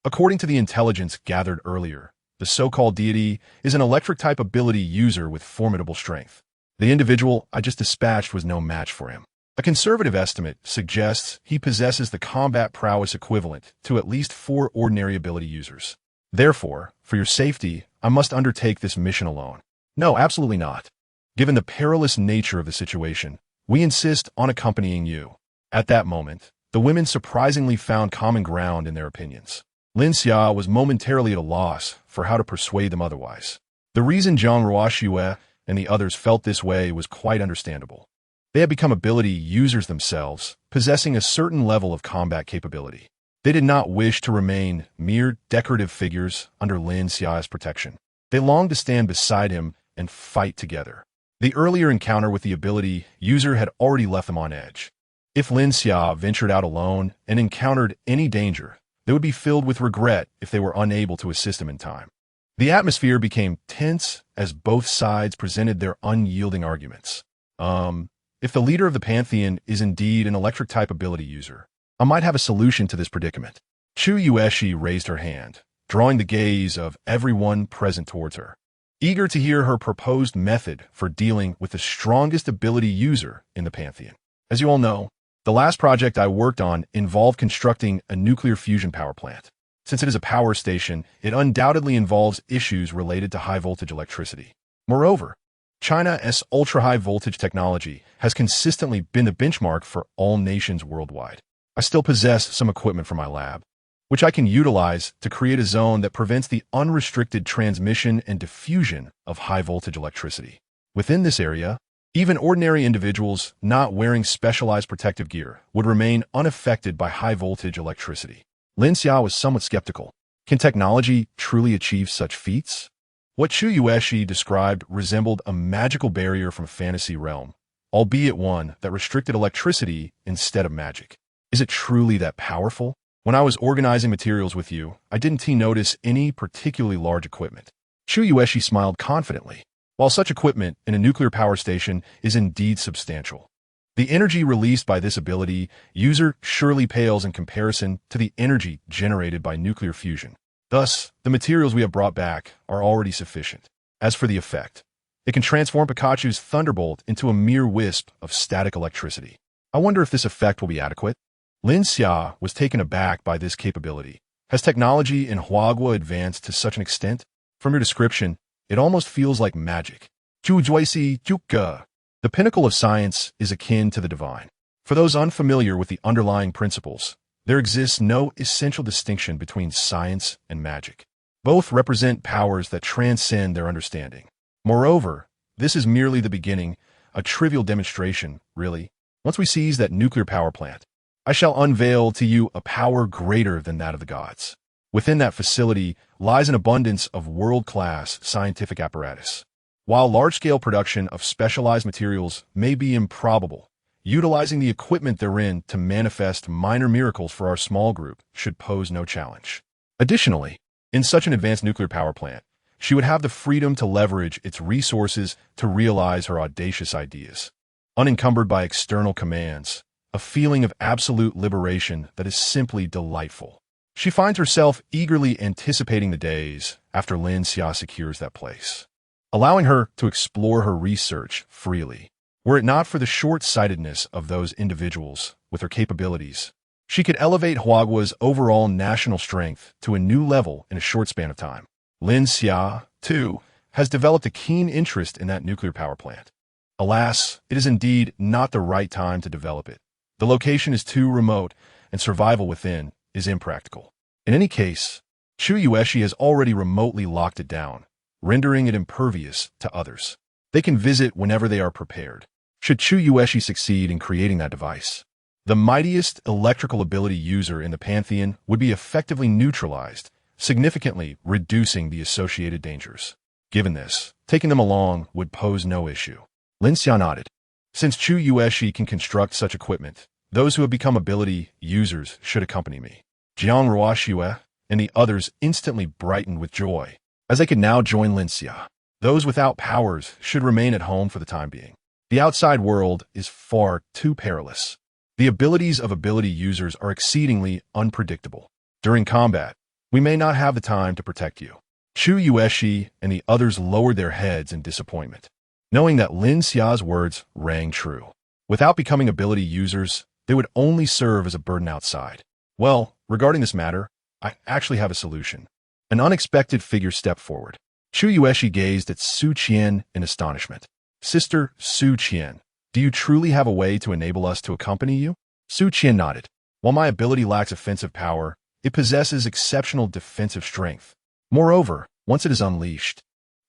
According to the intelligence gathered earlier, the so-called deity is an electric-type ability user with formidable strength. The individual I just dispatched was no match for him. A conservative estimate suggests he possesses the combat prowess equivalent to at least 4 ordinary ability users. Therefore, for your safety, I must undertake this mission alone. No, absolutely not. Given the perilous nature of the situation, we insist on accompanying you. At that moment, the women surprisingly found common ground in their opinions. Lin Xia was momentarily at a loss for how to persuade them otherwise. The reason Zhang Ruoxue and the others felt this way was quite understandable. They had become ability users themselves, possessing a certain level of combat capability. They did not wish to remain mere decorative figures under Lin Xia's protection. They longed to stand beside him and fight together. The earlier encounter with the ability user had already left them on edge. If Lin Xia ventured out alone and encountered any danger, they would be filled with regret if they were unable to assist him in time. The atmosphere became tense as both sides presented their unyielding arguments. If the leader of the Pantheon is indeed an electric-type ability user, I might have a solution to this predicament. Chu Yueshi raised her hand, drawing the gaze of everyone present towards her, eager to hear her proposed method for dealing with the strongest ability user in the Pantheon. As you all know, the last project I worked on involved constructing a nuclear fusion power plant. Since it is a power station, it undoubtedly involves issues related to high-voltage electricity. Moreover, China's ultra-high voltage technology has consistently been the benchmark for all nations worldwide. I still possess some equipment from my lab, which I can utilize to create a zone that prevents the unrestricted transmission and diffusion of high-voltage electricity. Within this area, even ordinary individuals not wearing specialized protective gear would remain unaffected by high-voltage electricity. Lin Xia was somewhat skeptical. Can technology truly achieve such feats? What Chu Yueshi described resembled a magical barrier from a fantasy realm, albeit one that restricted electricity instead of magic. Is it truly that powerful? When I was organizing materials with you, I didn't notice any particularly large equipment. Chu Yueshi smiled confidently. While such equipment in a nuclear power station is indeed substantial, the energy released by this ability user surely pales in comparison to the energy generated by nuclear fusion. Thus, the materials we have brought back are already sufficient. As for the effect, it can transform Pikachu's Thunderbolt into a mere wisp of static electricity. I wonder if this effect will be adequate. Lin Xia was taken aback by this capability. Has technology in Huagua advanced to such an extent? From your description, it almost feels like magic. The pinnacle of science is akin to the divine. For those unfamiliar with the underlying principles, there exists no essential distinction between science and magic. Both represent powers that transcend their understanding. Moreover, this is merely the beginning, a trivial demonstration, really. Once we seize that nuclear power plant, I shall unveil to you a power greater than that of the gods. Within that facility lies an abundance of world-class scientific apparatus. While large-scale production of specialized materials may be improbable, utilizing the equipment therein to manifest minor miracles for our small group should pose no challenge. Additionally, in such an advanced nuclear power plant, she would have the freedom to leverage its resources to realize her audacious ideas. Unencumbered by external commands, a feeling of absolute liberation that is simply delightful. She finds herself eagerly anticipating the days after Lin Xia secures that place, allowing her to explore her research freely. Were it not for the short-sightedness of those individuals with her capabilities, she could elevate Huagua's overall national strength to a new level in a short span of time. Lin Xia, too, has developed a keen interest in that nuclear power plant. Alas, it is indeed not the right time to develop it. The location is too remote, and survival within is impractical. In any case, Chu Yueshi has already remotely locked it down, rendering it impervious to others. They can visit whenever they are prepared. Should Chu Yueshi succeed in creating that device, the mightiest electrical ability user in the Pantheon would be effectively neutralized, significantly reducing the associated dangers. Given this, taking them along would pose no issue. Lin Xia nodded. Since Chu Yueshi can construct such equipment, those who have become ability users should accompany me. Jiang Ruoxue and the others instantly brightened with joy, as they could now join Lin Xia. Those without powers should remain at home for the time being. The outside world is far too perilous. The abilities of ability users are exceedingly unpredictable. During combat, we may not have the time to protect you. Chu Yueshi and the others lowered their heads in disappointment, knowing that Lin Xia's words rang true. Without becoming ability users, they would only serve as a burden outside. Well, regarding this matter, I actually have a solution. An unexpected figure stepped forward. Chu Yueshi gazed at Su Qian in astonishment. Sister Su Qian, do you truly have a way to enable us to accompany you? Su Qian nodded. While my ability lacks offensive power, it possesses exceptional defensive strength. Moreover, once it is unleashed,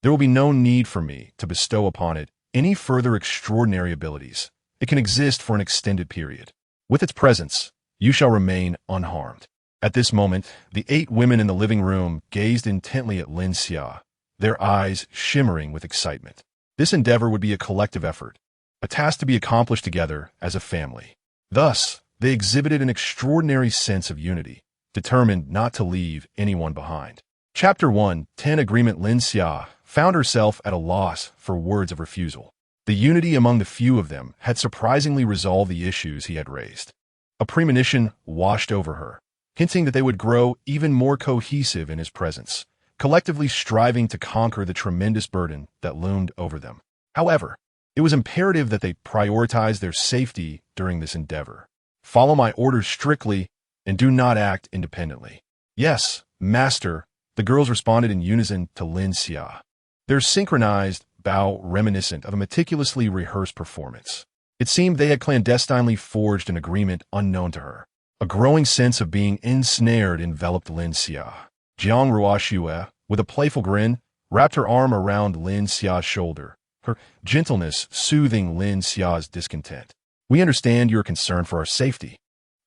there will be no need for me to bestow upon it any further extraordinary abilities. It can exist for an extended period. With its presence, you shall remain unharmed. At this moment, the 8 women in the living room gazed intently at Lin Xia, their eyes shimmering with excitement. This endeavor would be a collective effort, a task to be accomplished together as a family. Thus, they exhibited an extraordinary sense of unity, determined not to leave anyone behind. Chapter 1, 10 Agreement. Lin Xia found herself at a loss for words of refusal. The unity among the few of them had surprisingly resolved the issues he had raised. A premonition washed over her, hinting that they would grow even more cohesive in his presence, collectively striving to conquer the tremendous burden that loomed over them. However, it was imperative that they prioritize their safety during this endeavor. Follow my orders strictly and do not act independently. Yes, Master, the girls responded in unison to Lin Xia, their synchronized bow reminiscent of a meticulously rehearsed performance. It seemed they had clandestinely forged an agreement unknown to her. A growing sense of being ensnared enveloped Lin Xia. Jiang Ruoxue, with a playful grin, wrapped her arm around Lin Xia's shoulder, her gentleness soothing Lin Xia's discontent. We understand your concern for our safety,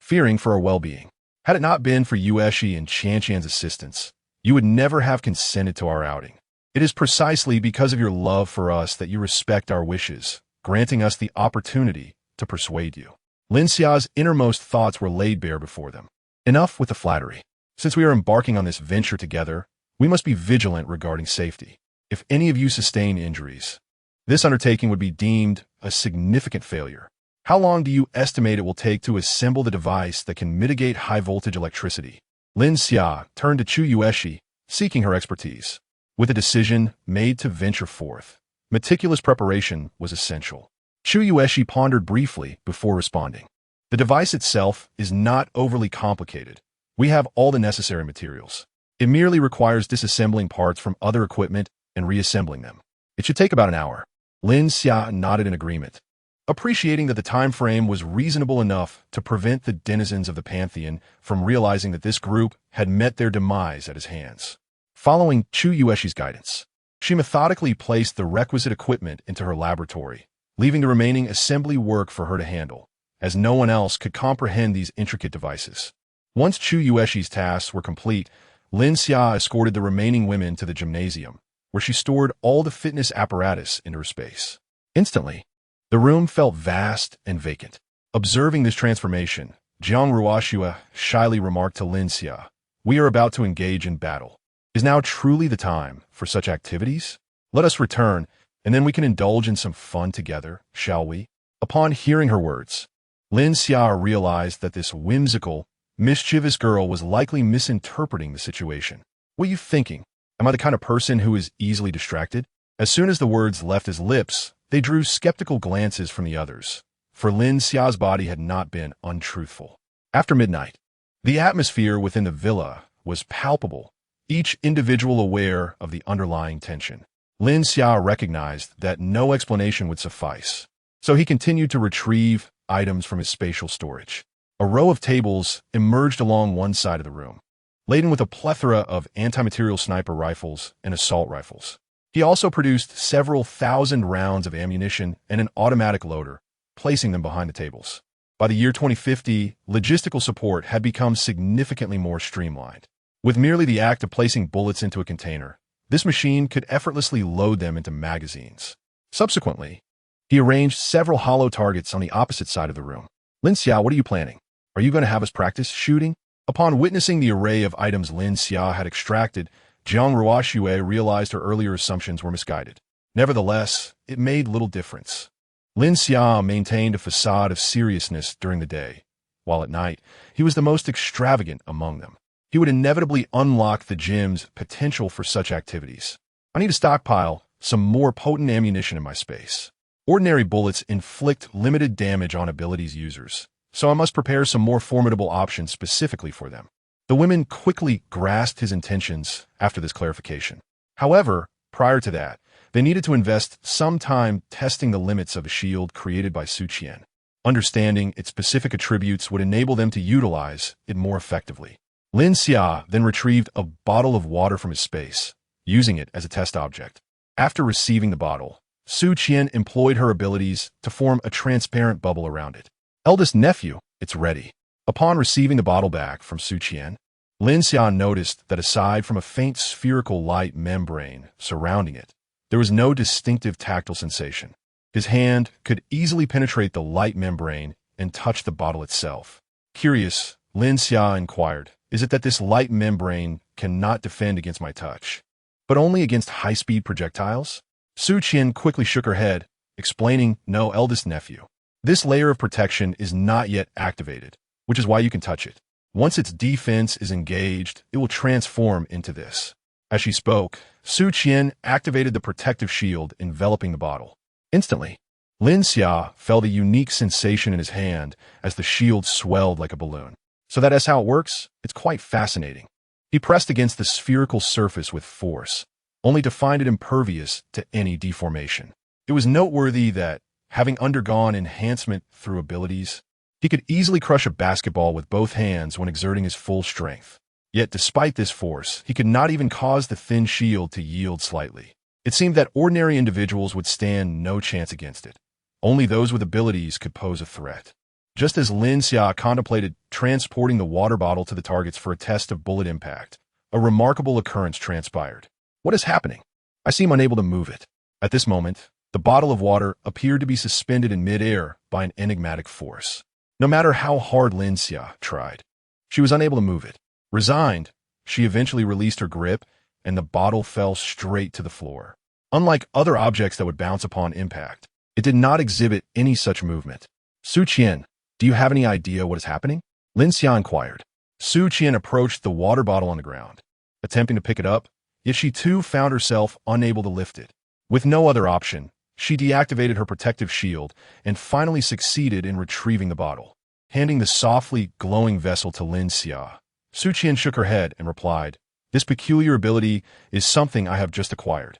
fearing for our well-being. Had it not been for Yueshi and Qianqian's assistance, you would never have consented to our outing. It is precisely because of your love for us that you respect our wishes, granting us the opportunity to persuade you. Lin Xia's innermost thoughts were laid bare before them. Enough with the flattery. Since we are embarking on this venture together, we must be vigilant regarding safety. If any of you sustain injuries, this undertaking would be deemed a significant failure. How long do you estimate it will take to assemble the device that can mitigate high-voltage electricity? Lin Xia turned to Chu Yueshi, seeking her expertise. With a decision made to venture forth, meticulous preparation was essential. Chu Yueshi pondered briefly before responding. The device itself is not overly complicated. We have all the necessary materials. It merely requires disassembling parts from other equipment and reassembling them. It should take about an hour. Lin Xia nodded in agreement, appreciating that the time frame was reasonable enough to prevent the denizens of the Pantheon from realizing that this group had met their demise at his hands. Following Chu Yueshi's guidance, she methodically placed the requisite equipment into her laboratory, leaving the remaining assembly work for her to handle, as no one else could comprehend these intricate devices. Once Chu Yueshi's tasks were complete, Lin Xia escorted the remaining women to the gymnasium, where she stored all the fitness apparatus into her space. Instantly, the room felt vast and vacant. Observing this transformation, Jiang Ruoxue shyly remarked to Lin Xia, "We are about to engage in battle. Is now truly the time for such activities? Let us return, and then we can indulge in some fun together, shall we?" Upon hearing her words, Lin Xia realized that this whimsical, mischievous girl was likely misinterpreting the situation. "What are you thinking? Am I the kind of person who is easily distracted?" As soon as the words left his lips, they drew skeptical glances from the others, for Lin Xia's body had not been untruthful. After midnight, the atmosphere within the villa was palpable, each individual aware of the underlying tension. Lin Xia recognized that no explanation would suffice, so he continued to retrieve items from his spatial storage. A row of tables emerged along one side of the room, laden with a plethora of anti-material sniper rifles and assault rifles. He also produced several thousand rounds of ammunition and an automatic loader, placing them behind the tables. By the year 2050, logistical support had become significantly more streamlined. With merely the act of placing bullets into a container, this machine could effortlessly load them into magazines. Subsequently, he arranged several hollow targets on the opposite side of the room. "Lin Xia, what are you planning? Are you going to have us practice shooting?" Upon witnessing the array of items Lin Xia had extracted, Jiang Ruoxue realized her earlier assumptions were misguided. Nevertheless, it made little difference. Lin Xia maintained a facade of seriousness during the day, while at night, he was the most extravagant among them. He would inevitably unlock the gym's potential for such activities. "I need to stockpile some more potent ammunition in my space. Ordinary bullets inflict limited damage on abilities users, so I must prepare some more formidable options specifically for them." The women quickly grasped his intentions after this clarification. However, prior to that, they needed to invest some time testing the limits of a shield created by Su Qian. Understanding its specific attributes would enable them to utilize it more effectively. Lin Xia then retrieved a bottle of water from his space, using it as a test object. After receiving the bottle, Su Qian employed her abilities to form a transparent bubble around it. "Eldest nephew, it's ready." Upon receiving the bottle back from Su Qian, Lin Xia noticed that aside from a faint spherical light membrane surrounding it, there was no distinctive tactile sensation. His hand could easily penetrate the light membrane and touch the bottle itself. Curious, Lin Xia inquired, "Is it that this light membrane cannot defend against my touch, but only against high-speed projectiles?" Su Qian quickly shook her head, explaining, "No, eldest nephew. This layer of protection is not yet activated, which is why you can touch it. Once its defense is engaged, it will transform into this." As she spoke, Su Qian activated the protective shield enveloping the bottle. Instantly, Lin Xia felt a unique sensation in his hand as the shield swelled like a balloon. "So that's how it works? It's quite fascinating." He pressed against the spherical surface with force, only to find it impervious to any deformation. It was noteworthy that, having undergone enhancement through abilities, he could easily crush a basketball with both hands when exerting his full strength. Yet despite this force, he could not even cause the thin shield to yield slightly. It seemed that ordinary individuals would stand no chance against it. Only those with abilities could pose a threat. Just as Lin Xia contemplated transporting the water bottle to the targets for a test of bullet impact, a remarkable occurrence transpired. "What is happening? I seem unable to move it." At this moment, the bottle of water appeared to be suspended in midair by an enigmatic force. No matter how hard Lin Xia tried, she was unable to move it. Resigned, she eventually released her grip, and the bottle fell straight to the floor. Unlike other objects that would bounce upon impact, it did not exhibit any such movement. "Su Qian, do you have any idea what is happening?" Lin Xia inquired. Su Qian approached the water bottle on the ground, attempting to pick it up, yet she too found herself unable to lift it. With no other option, she deactivated her protective shield and finally succeeded in retrieving the bottle. Handing the softly glowing vessel to Lin Xia, Su Qian shook her head and replied, This peculiar ability is something I have just acquired.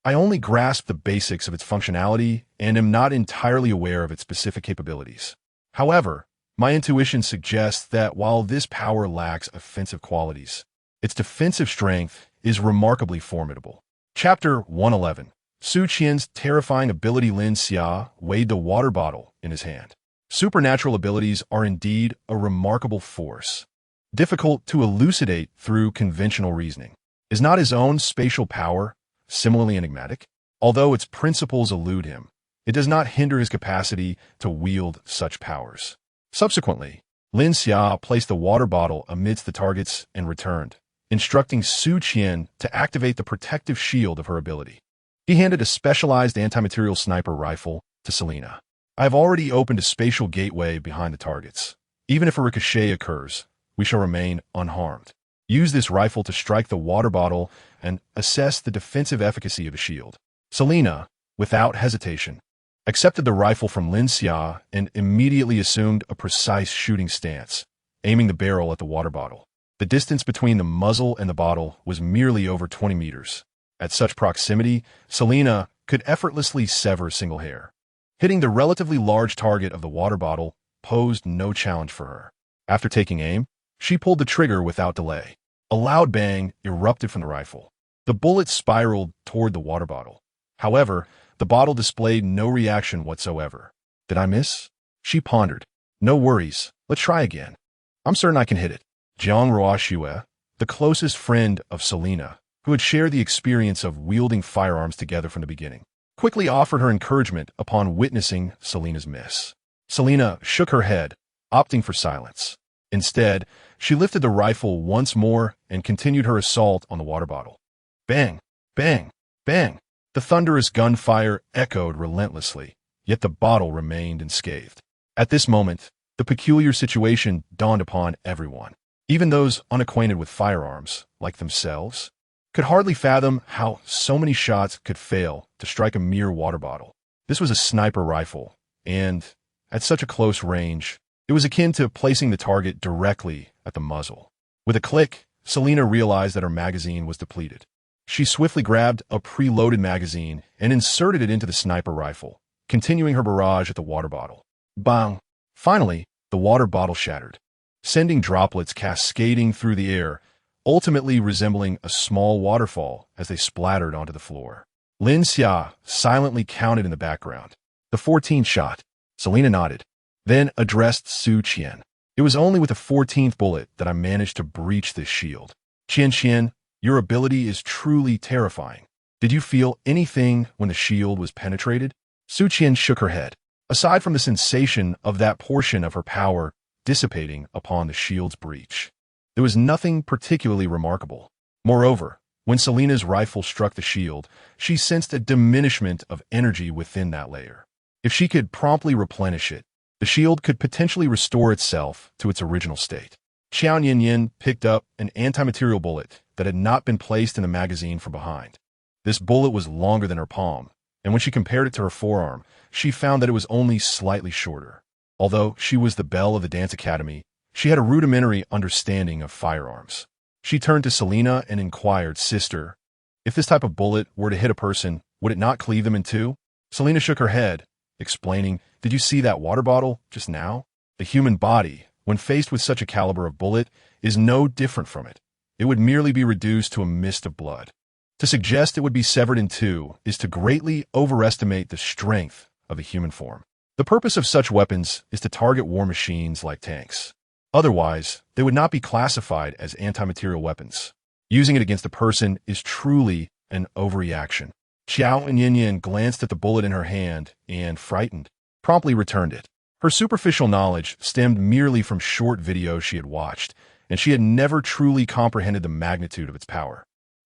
I only grasp the basics of its functionality and am not entirely aware of its specific capabilities. However, my intuition suggests that while this power lacks offensive qualities, its defensive strength is remarkably formidable. Chapter 111. Su Qian's terrifying ability. Lin Xia weighed the water bottle in his hand. Supernatural abilities are indeed a remarkable force, difficult to elucidate through conventional reasoning. Is not his own spatial power similarly enigmatic? Although its principles elude him, it does not hinder his capacity to wield such powers. Subsequently, Lin Xia placed the water bottle amidst the targets and returned, instructing Su Qian to activate the protective shield of her ability. He handed a specialized anti-material sniper rifle to Selena. I have already opened a spatial gateway behind the targets. Even if a ricochet occurs, we shall remain unharmed. Use this rifle to strike the water bottle and assess the defensive efficacy of the shield. Selena, without hesitation, accepted the rifle from Lin Xia and immediately assumed a precise shooting stance, aiming the barrel at the water bottle. The distance between the muzzle and the bottle was merely over 20 meters. At such proximity, Selena could effortlessly sever a single hair. Hitting the relatively large target of the water bottle posed no challenge for her. After taking aim, she pulled the trigger without delay. A loud bang erupted from the rifle. The bullet spiraled toward the water bottle. However, the bottle displayed no reaction whatsoever. Did I miss? She pondered. No worries. Let's try again. I'm certain I can hit it. Jiang Ruoxue, the closest friend of Selena, who had shared the experience of wielding firearms together from the beginning, quickly offered her encouragement upon witnessing Selena's miss. Selena shook her head, opting for silence. Instead, she lifted the rifle once more and continued her assault on the water bottle. Bang! Bang! Bang! The thunderous gunfire echoed relentlessly, yet the bottle remained unscathed. At this moment, the peculiar situation dawned upon everyone. Even those unacquainted with firearms, like themselves, could hardly fathom how so many shots could fail to strike a mere water bottle. This was a sniper rifle, and, at such a close range, it was akin to placing the target directly at the muzzle. With a click, Selena realized that her magazine was depleted. She swiftly grabbed a preloaded magazine and inserted it into the sniper rifle, continuing her barrage at the water bottle. Bang! Finally, the water bottle shattered, sending droplets cascading through the air, ultimately resembling a small waterfall as they splattered onto the floor. Lin Xia silently counted in the background. The 14th shot. Selena nodded, then addressed Su Qian. It was only with the 14th bullet that I managed to breach this shield. Qian, your ability is truly terrifying. Did you feel anything when the shield was penetrated? Su Qian shook her head. Aside from the sensation of that portion of her power dissipating upon the shield's breach, there was nothing particularly remarkable. Moreover, when Selena's rifle struck the shield, she sensed a diminishment of energy within that layer. If she could promptly replenish it, the shield could potentially restore itself to its original state. Qiao Yin picked up an anti-material bullet that had not been placed in the magazine from behind. This bullet was longer than her palm, and when she compared it to her forearm, she found that it was only slightly shorter. Although she was the belle of the dance academy, she had a rudimentary understanding of firearms. She turned to Selena and inquired, Sister, if this type of bullet were to hit a person, would it not cleave them in two? Selena shook her head, explaining, Did you see that water bottle just now? The human body, when faced with such a caliber of bullet, is no different from it. It would merely be reduced to a mist of blood. To suggest it would be severed in two is to greatly overestimate the strength of the human form. The purpose of such weapons is to target war machines like tanks. Otherwise, they would not be classified as anti-material weapons. Using it against a person is truly an overreaction. Qiao Yin glanced at the bullet in her hand and, frightened, promptly returned it. Her superficial knowledge stemmed merely from short videos she had watched, and she had never truly comprehended the magnitude of its power.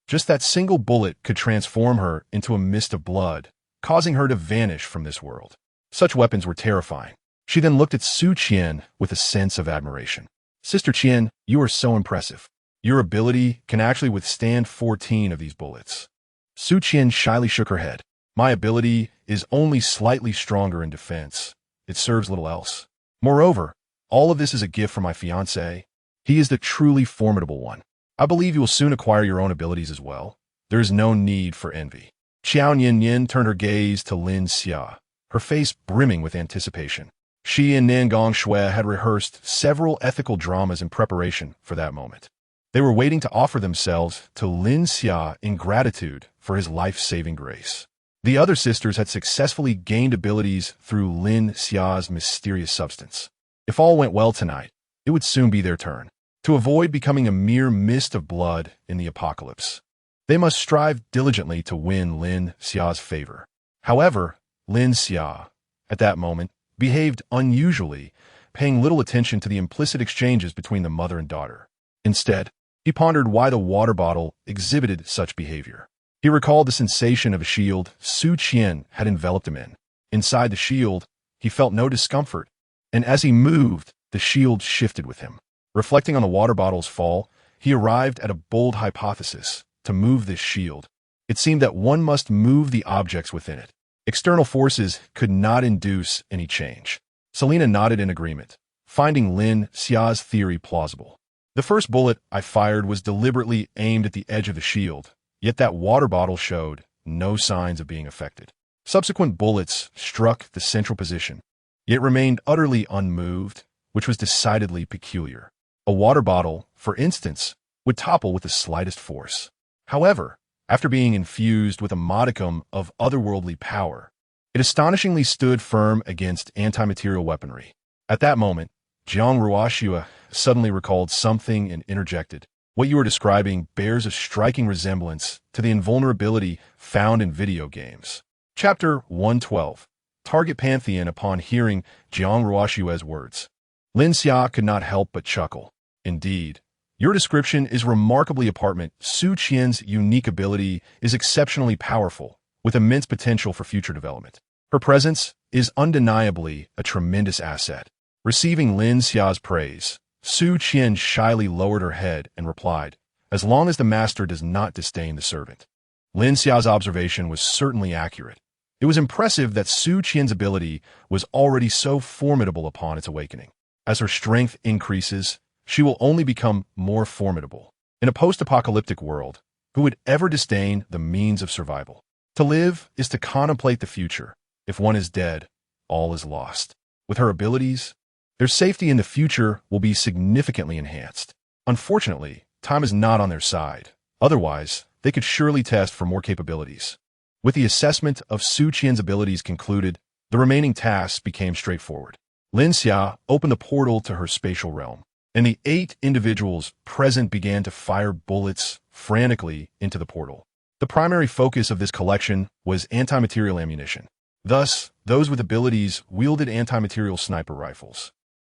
Just that single bullet could transform her into a mist of blood, causing her to vanish from this world. Such weapons were terrifying. She then looked at Su Qian with a sense of admiration. Sister Qian, you are so impressive. Your ability can actually withstand 14 of these bullets. Su Qian shyly shook her head. My ability is only slightly stronger in defense. It serves little else. Moreover, all of this is a gift from my fiancé. He is the truly formidable one. I believe you will soon acquire your own abilities as well. There is no need for envy. Xiao Yin turned her gaze to Lin Xia, her face brimming with anticipation. She and Nangong Shui had rehearsed several ethical dramas in preparation for that moment. They were waiting to offer themselves to Lin Xia in gratitude for his life-saving grace. The other sisters had successfully gained abilities through Lin Xia's mysterious substance. If all went well tonight, it would soon be their turn to avoid becoming a mere mist of blood in the apocalypse. They must strive diligently to win Lin Xia's favor. However, Lin Xia, at that moment, behaved unusually, paying little attention to the implicit exchanges between the mother and daughter. Instead, he pondered why the water bottle exhibited such behavior. He recalled the sensation of a shield Su Qian had enveloped him in. Inside the shield, he felt no discomfort, and as he moved, the shield shifted with him. Reflecting on the water bottle's fall, he arrived at a bold hypothesis. To move this shield, it seemed that one must move the objects within it. External forces could not induce any change. Selena nodded in agreement, finding Lin Xia's theory plausible. The first bullet I fired was deliberately aimed at the edge of the shield, yet that water bottle showed no signs of being affected. Subsequent bullets struck the central position, yet remained utterly unmoved, which was decidedly peculiar. A water bottle, for instance, would topple with the slightest force. However, after being infused with a modicum of otherworldly power, it astonishingly stood firm against anti-material weaponry. At that moment, Jiang Ruoxua suddenly recalled something and interjected. What you are describing bears a striking resemblance to the invulnerability found in video games. Chapter 112. Target Pantheon. Upon hearing Jiang Ruoxua's words, Lin Xia could not help but chuckle. Indeed, your description is remarkably apparent. Su Qian's unique ability is exceptionally powerful, with immense potential for future development. Her presence is undeniably a tremendous asset. Receiving Lin Xia's praise, Su Qian shyly lowered her head and replied, "As long as the master does not disdain the servant." Lin Xia's observation was certainly accurate. It was impressive that Su Qian's ability was already so formidable upon its awakening. As her strength increases, she will only become more formidable. In a post-apocalyptic world, who would ever disdain the means of survival? To live is to contemplate the future. If one is dead, all is lost. With her abilities, their safety in the future will be significantly enhanced. Unfortunately, time is not on their side. Otherwise, they could surely test for more capabilities. With the assessment of Su Qian's abilities concluded, the remaining tasks became straightforward. Lin Xia opened the portal to her spatial realm, and the 8 individuals present began to fire bullets frantically into the portal. The primary focus of this collection was anti-material ammunition. Thus, those with abilities wielded anti-material sniper rifles.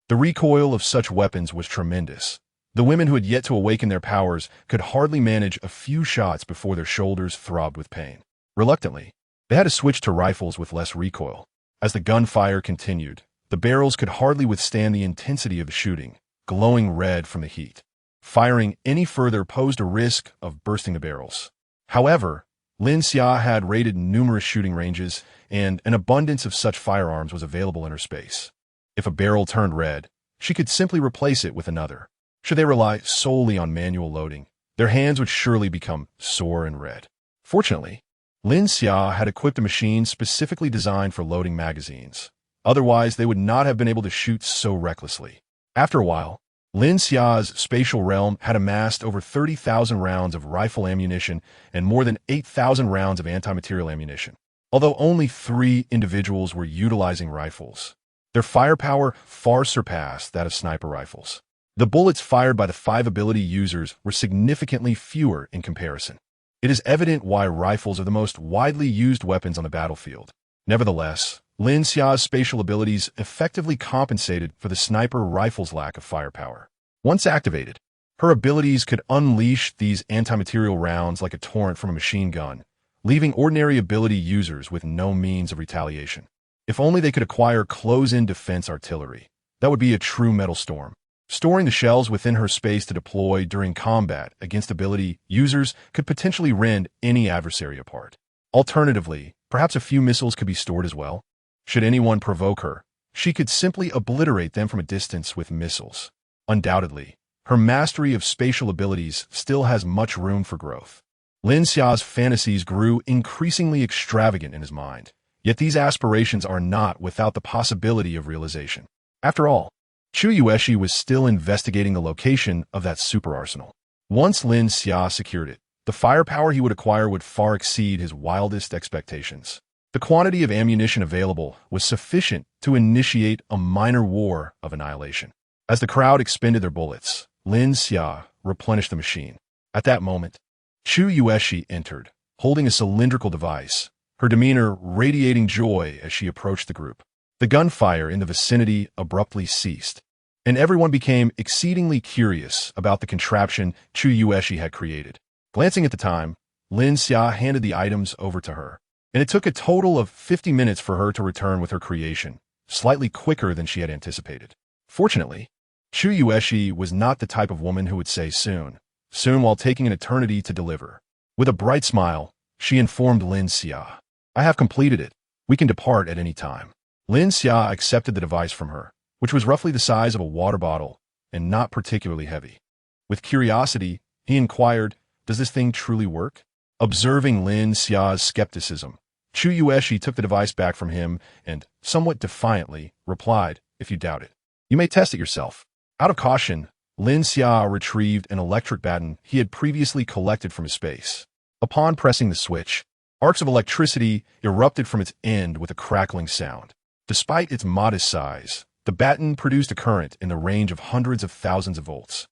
The recoil of such weapons was tremendous. The women who had yet to awaken their powers could hardly manage a few shots before their shoulders throbbed with pain. Reluctantly, they had to switch to rifles with less recoil. As the gunfire continued, the barrels could hardly withstand the intensity of the shooting, glowing red from the heat. Firing any further posed a risk of bursting the barrels. However, Lin Xia had raided numerous shooting ranges, and an abundance of such firearms was available in her space. If a barrel turned red, she could simply replace it with another. Should they rely solely on manual loading, their hands would surely become sore and red. Fortunately, Lin Xia had equipped a machine specifically designed for loading magazines. Otherwise, they would not have been able to shoot so recklessly. After a while, Lin Xia's spatial realm had amassed over 30,000 rounds of rifle ammunition and more than 8,000 rounds of anti-material ammunition. Although only 3 individuals were utilizing rifles, their firepower far surpassed that of sniper rifles. The bullets fired by the 5 ability users were significantly fewer in comparison. It is evident why rifles are the most widely used weapons on the battlefield. Nevertheless, Lin Xia's spatial abilities effectively compensated for the sniper rifle's lack of firepower. Once activated, her abilities could unleash these anti-material rounds like a torrent from a machine gun, leaving ordinary ability users with no means of retaliation. If only they could acquire close-in defense artillery, that would be a true metal storm. Storing the shells within her space to deploy during combat against ability users could potentially rend any adversary apart. Alternatively, perhaps a few missiles could be stored as well. Should anyone provoke her, she could simply obliterate them from a distance with missiles. Undoubtedly, her mastery of spatial abilities still has much room for growth. Lin Xia's fantasies grew increasingly extravagant in his mind, yet these aspirations are not without the possibility of realization. After all, Chu Yueshi was still investigating the location of that super arsenal. Once Lin Xia secured it, the firepower he would acquire would far exceed his wildest expectations. The quantity of ammunition available was sufficient to initiate a minor war of annihilation. As the crowd expended their bullets, Lin Xia replenished the machine. At that moment, Chu Yueshi entered, holding a cylindrical device, her demeanor radiating joy as she approached the group. The gunfire in the vicinity abruptly ceased, and everyone became exceedingly curious about the contraption Chu Yueshi had created. Glancing at the time, Lin Xia handed the items over to her, and it took a total of 50 minutes for her to return with her creation, slightly quicker than she had anticipated. Fortunately, Chu Yueshi was not the type of woman who would say soon while taking an eternity to deliver. With a bright smile, she informed Lin Xia, "I have completed it. We can depart at any time." Lin Xia accepted the device from her, which was roughly the size of a water bottle and not particularly heavy. With curiosity, he inquired, "Does this thing truly work?" Observing Lin Xia's skepticism, Chu Yueshi took the device back from him and, somewhat defiantly, replied, "If you doubt it, you may test it yourself." Out of caution, Lin Xia retrieved an electric baton he had previously collected from his space. Upon pressing the switch, arcs of electricity erupted from its end with a crackling sound. Despite its modest size, the baton produced a current in the range of hundreds of thousands of volts,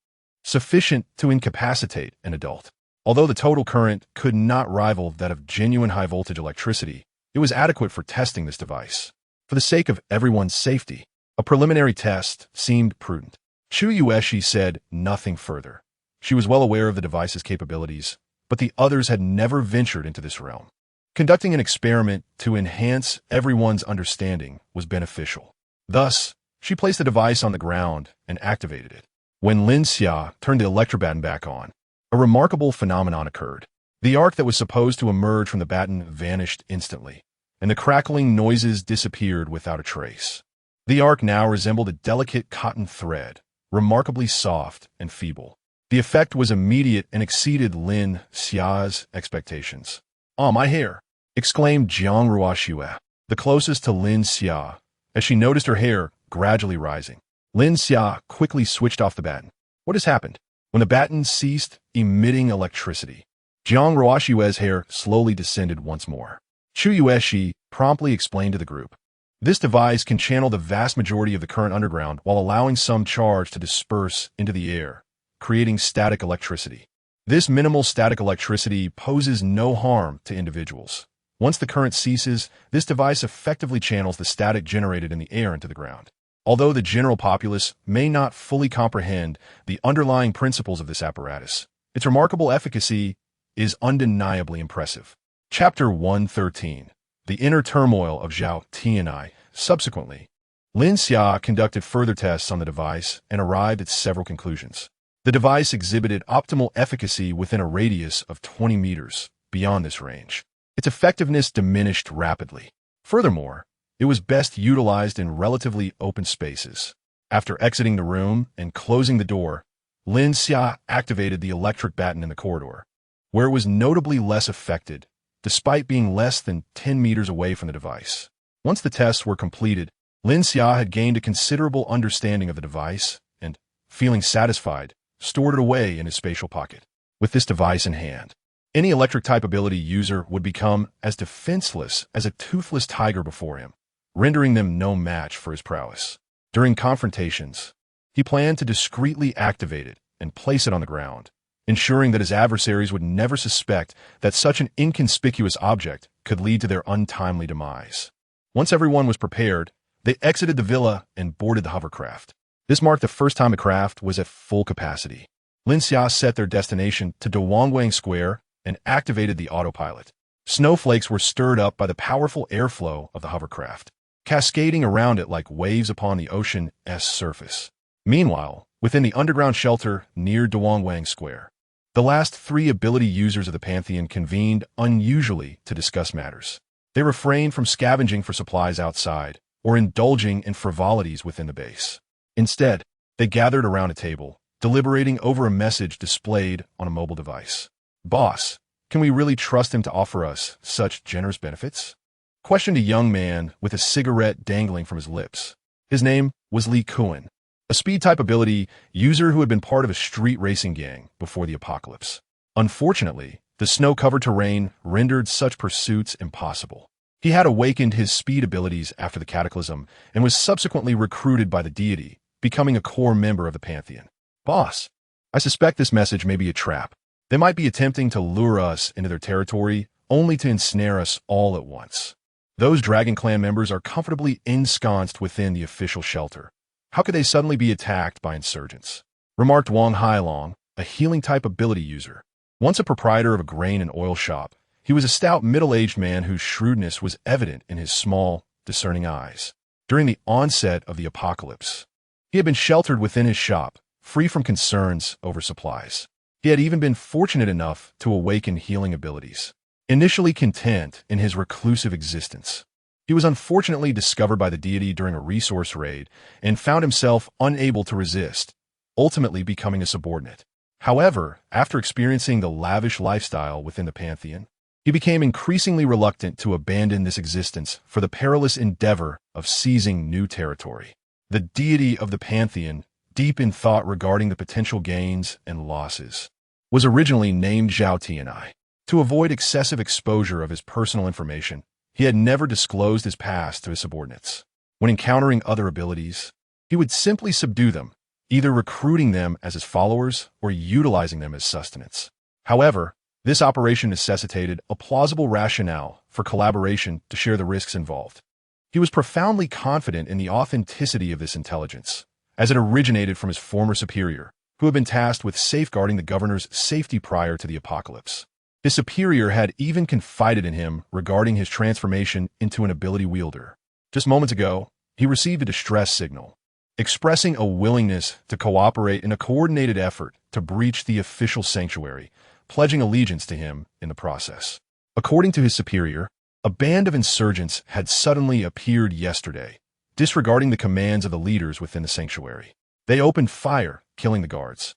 sufficient to incapacitate an adult. Although the total current could not rival that of genuine high-voltage electricity, it was adequate for testing this device. For the sake of everyone's safety, a preliminary test seemed prudent. Chu Yueshi said nothing further. She was well aware of the device's capabilities, but the others had never ventured into this realm. Conducting an experiment to enhance everyone's understanding was beneficial. Thus, she placed the device on the ground and activated it. When Lin Xia turned the electrobaton back on, a remarkable phenomenon occurred. The arc that was supposed to emerge from the baton vanished instantly, and the crackling noises disappeared without a trace. The arc now resembled a delicate cotton thread, remarkably soft and feeble. The effect was immediate and exceeded Lin Xia's expectations. "Ah, my hair!" exclaimed Jiang Ruoxue, the closest to Lin Xia, as she noticed her hair gradually rising. Lin Xia quickly switched off the baton. "What has happened?" When the baton ceased emitting electricity, Jiang Ruoxue's hair slowly descended once more. Chu Yueshi promptly explained to the group, "This device can channel the vast majority of the current underground while allowing some charge to disperse into the air, creating static electricity. This minimal static electricity poses no harm to individuals. Once the current ceases, this device effectively channels the static generated in the air into the ground. Although the general populace may not fully comprehend the underlying principles of this apparatus, its remarkable efficacy is undeniably impressive." Chapter 113. The Inner Turmoil of Zhao Tianai. Subsequently, Lin Xia conducted further tests on the device and arrived at several conclusions. The device exhibited optimal efficacy within a radius of 20 meters. Beyond this range, its effectiveness diminished rapidly. Furthermore, it was best utilized in relatively open spaces. After exiting the room and closing the door, Lin Xia activated the electric baton in the corridor, where it was notably less affected, despite being less than 10 meters away from the device. Once the tests were completed, Lin Xia had gained a considerable understanding of the device and, feeling satisfied, stored it away in his spatial pocket. With this device in hand, any electric-type ability user would become as defenseless as a toothless tiger before him, rendering them no match for his prowess. During confrontations, he planned to discreetly activate it and place it on the ground, ensuring that his adversaries would never suspect that such an inconspicuous object could lead to their untimely demise. Once everyone was prepared, they exited the villa and boarded the hovercraft. This marked the first time the craft was at full capacity. Lin Xia set their destination to Dawangwang Square and activated the autopilot. Snowflakes were stirred up by the powerful airflow of the hovercraft, cascading around it like waves upon the ocean's surface. Meanwhile, within the underground shelter near Dawangwang Square, the last three ability users of the Pantheon convened unusually to discuss matters. They refrained from scavenging for supplies outside or indulging in frivolities within the base. Instead, they gathered around a table, deliberating over a message displayed on a mobile device. "Boss, can we really trust him to offer us such generous benefits?" questioned a young man with a cigarette dangling from his lips. His name was Lee Kuan, a speed-type ability user who had been part of a street racing gang before the apocalypse. Unfortunately, the snow-covered terrain rendered such pursuits impossible. He had awakened his speed abilities after the cataclysm and was subsequently recruited by the deity, becoming a core member of the Pantheon. "Boss, I suspect this message may be a trap. They might be attempting to lure us into their territory only to ensnare us all at once. Those Dragon Clan members are comfortably ensconced within the official shelter. How could they suddenly be attacked by insurgents?" remarked Wang Hailong, a healing-type ability user. Once a proprietor of a grain and oil shop, he was a stout middle-aged man whose shrewdness was evident in his small, discerning eyes. During the onset of the apocalypse, he had been sheltered within his shop, free from concerns over supplies. He had even been fortunate enough to awaken healing abilities. Initially content in his reclusive existence, he was unfortunately discovered by the deity during a resource raid and found himself unable to resist, ultimately becoming a subordinate. However, after experiencing the lavish lifestyle within the Pantheon, he became increasingly reluctant to abandon this existence for the perilous endeavor of seizing new territory. The deity of the Pantheon, deep in thought regarding the potential gains and losses, was originally named Zhao Tianai. To avoid excessive exposure of his personal information, he had never disclosed his past to his subordinates. When encountering other abilities, he would simply subdue them, either recruiting them as his followers or utilizing them as sustenance. However, this operation necessitated a plausible rationale for collaboration to share the risks involved. He was profoundly confident in the authenticity of this intelligence, as it originated from his former superior, who had been tasked with safeguarding the governor's safety prior to the apocalypse. His superior had even confided in him regarding his transformation into an ability wielder. Just moments ago, he received a distress signal, expressing a willingness to cooperate in a coordinated effort to breach the official sanctuary, pledging allegiance to him in the process. According to his superior, a band of insurgents had suddenly appeared yesterday, disregarding the commands of the leaders within the sanctuary. They opened fire, killing the guards.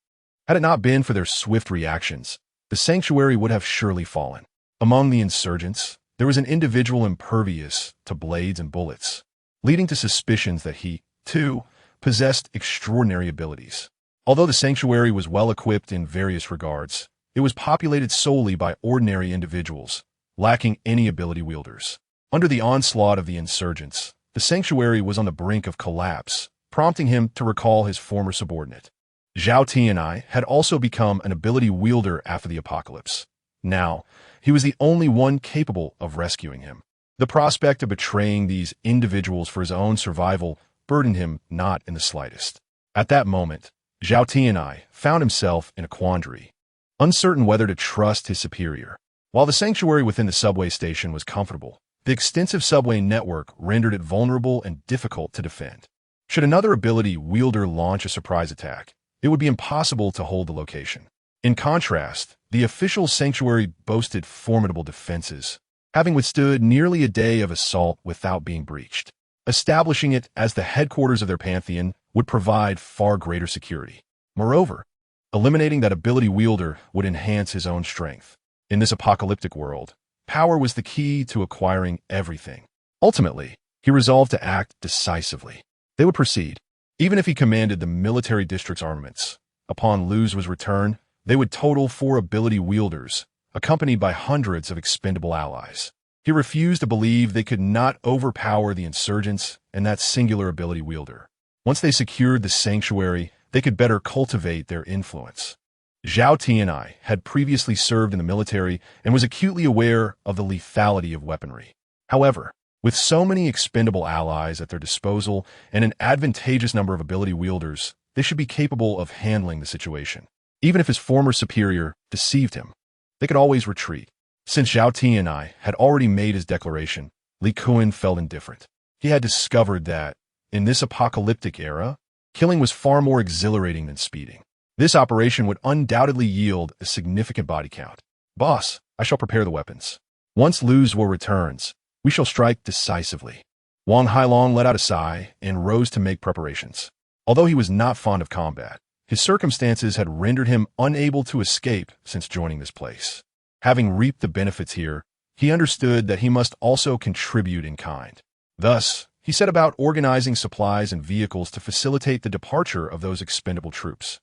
Had it not been for their swift reactions, the sanctuary would have surely fallen. Among the insurgents, there was an individual impervious to blades and bullets, leading to suspicions that he, too, possessed extraordinary abilities. Although the sanctuary was well equipped in various regards, it was populated solely by ordinary individuals, lacking any ability wielders. Under the onslaught of the insurgents, the sanctuary was on the brink of collapse, prompting him to recall his former subordinate. Zhao Tianai had also become an ability wielder after the apocalypse. Now, he was the only one capable of rescuing him. The prospect of betraying these individuals for his own survival burdened him not in the slightest. At that moment, Zhao Tianai found himself in a quandary, uncertain whether to trust his superior. While the sanctuary within the subway station was comfortable, the extensive subway network rendered it vulnerable and difficult to defend. Should another ability wielder launch a surprise attack, it would be impossible to hold the location. In contrast, the official sanctuary boasted formidable defenses, having withstood nearly a day of assault without being breached. Establishing it as the headquarters of their Pantheon would provide far greater security. Moreover, eliminating that ability wielder would enhance his own strength. In this apocalyptic world, power was the key to acquiring everything. Ultimately, he resolved to act decisively. They would proceed. Even if he commanded the military district's armaments, upon Lu's return, they would total 4 ability wielders, accompanied by hundreds of expendable allies. He refused to believe they could not overpower the insurgents and that singular ability wielder. Once they secured the sanctuary, they could better cultivate their influence. Zhao Tianai had previously served in the military and was acutely aware of the lethality of weaponry. However, with so many expendable allies at their disposal and an advantageous number of ability wielders, they should be capable of handling the situation. Even if his former superior deceived him, they could always retreat. Since Zhao Tianai had already made his declaration, Li Kuan felt indifferent. He had discovered that, in this apocalyptic era, killing was far more exhilarating than speeding. This operation would undoubtedly yield a significant body count. "Boss, I shall prepare the weapons. Once Lu's returns, we shall strike decisively." Wang Hailong let out a sigh and rose to make preparations. Although he was not fond of combat, His circumstances had rendered him unable to escape since joining this place. Having reaped the benefits here, he understood that he must also contribute in kind. Thus, he set about organizing supplies and vehicles to facilitate the departure of those expendable troops.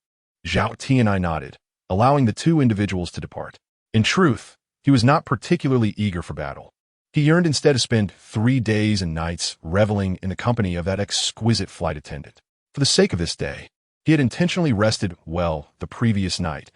Zhao Tianai nodded, allowing the two individuals to depart. In truth, he was not particularly eager for battle. He yearned instead to spend 3 days and nights reveling in the company of that exquisite flight attendant. For the sake of this day, he had intentionally rested well the previous night,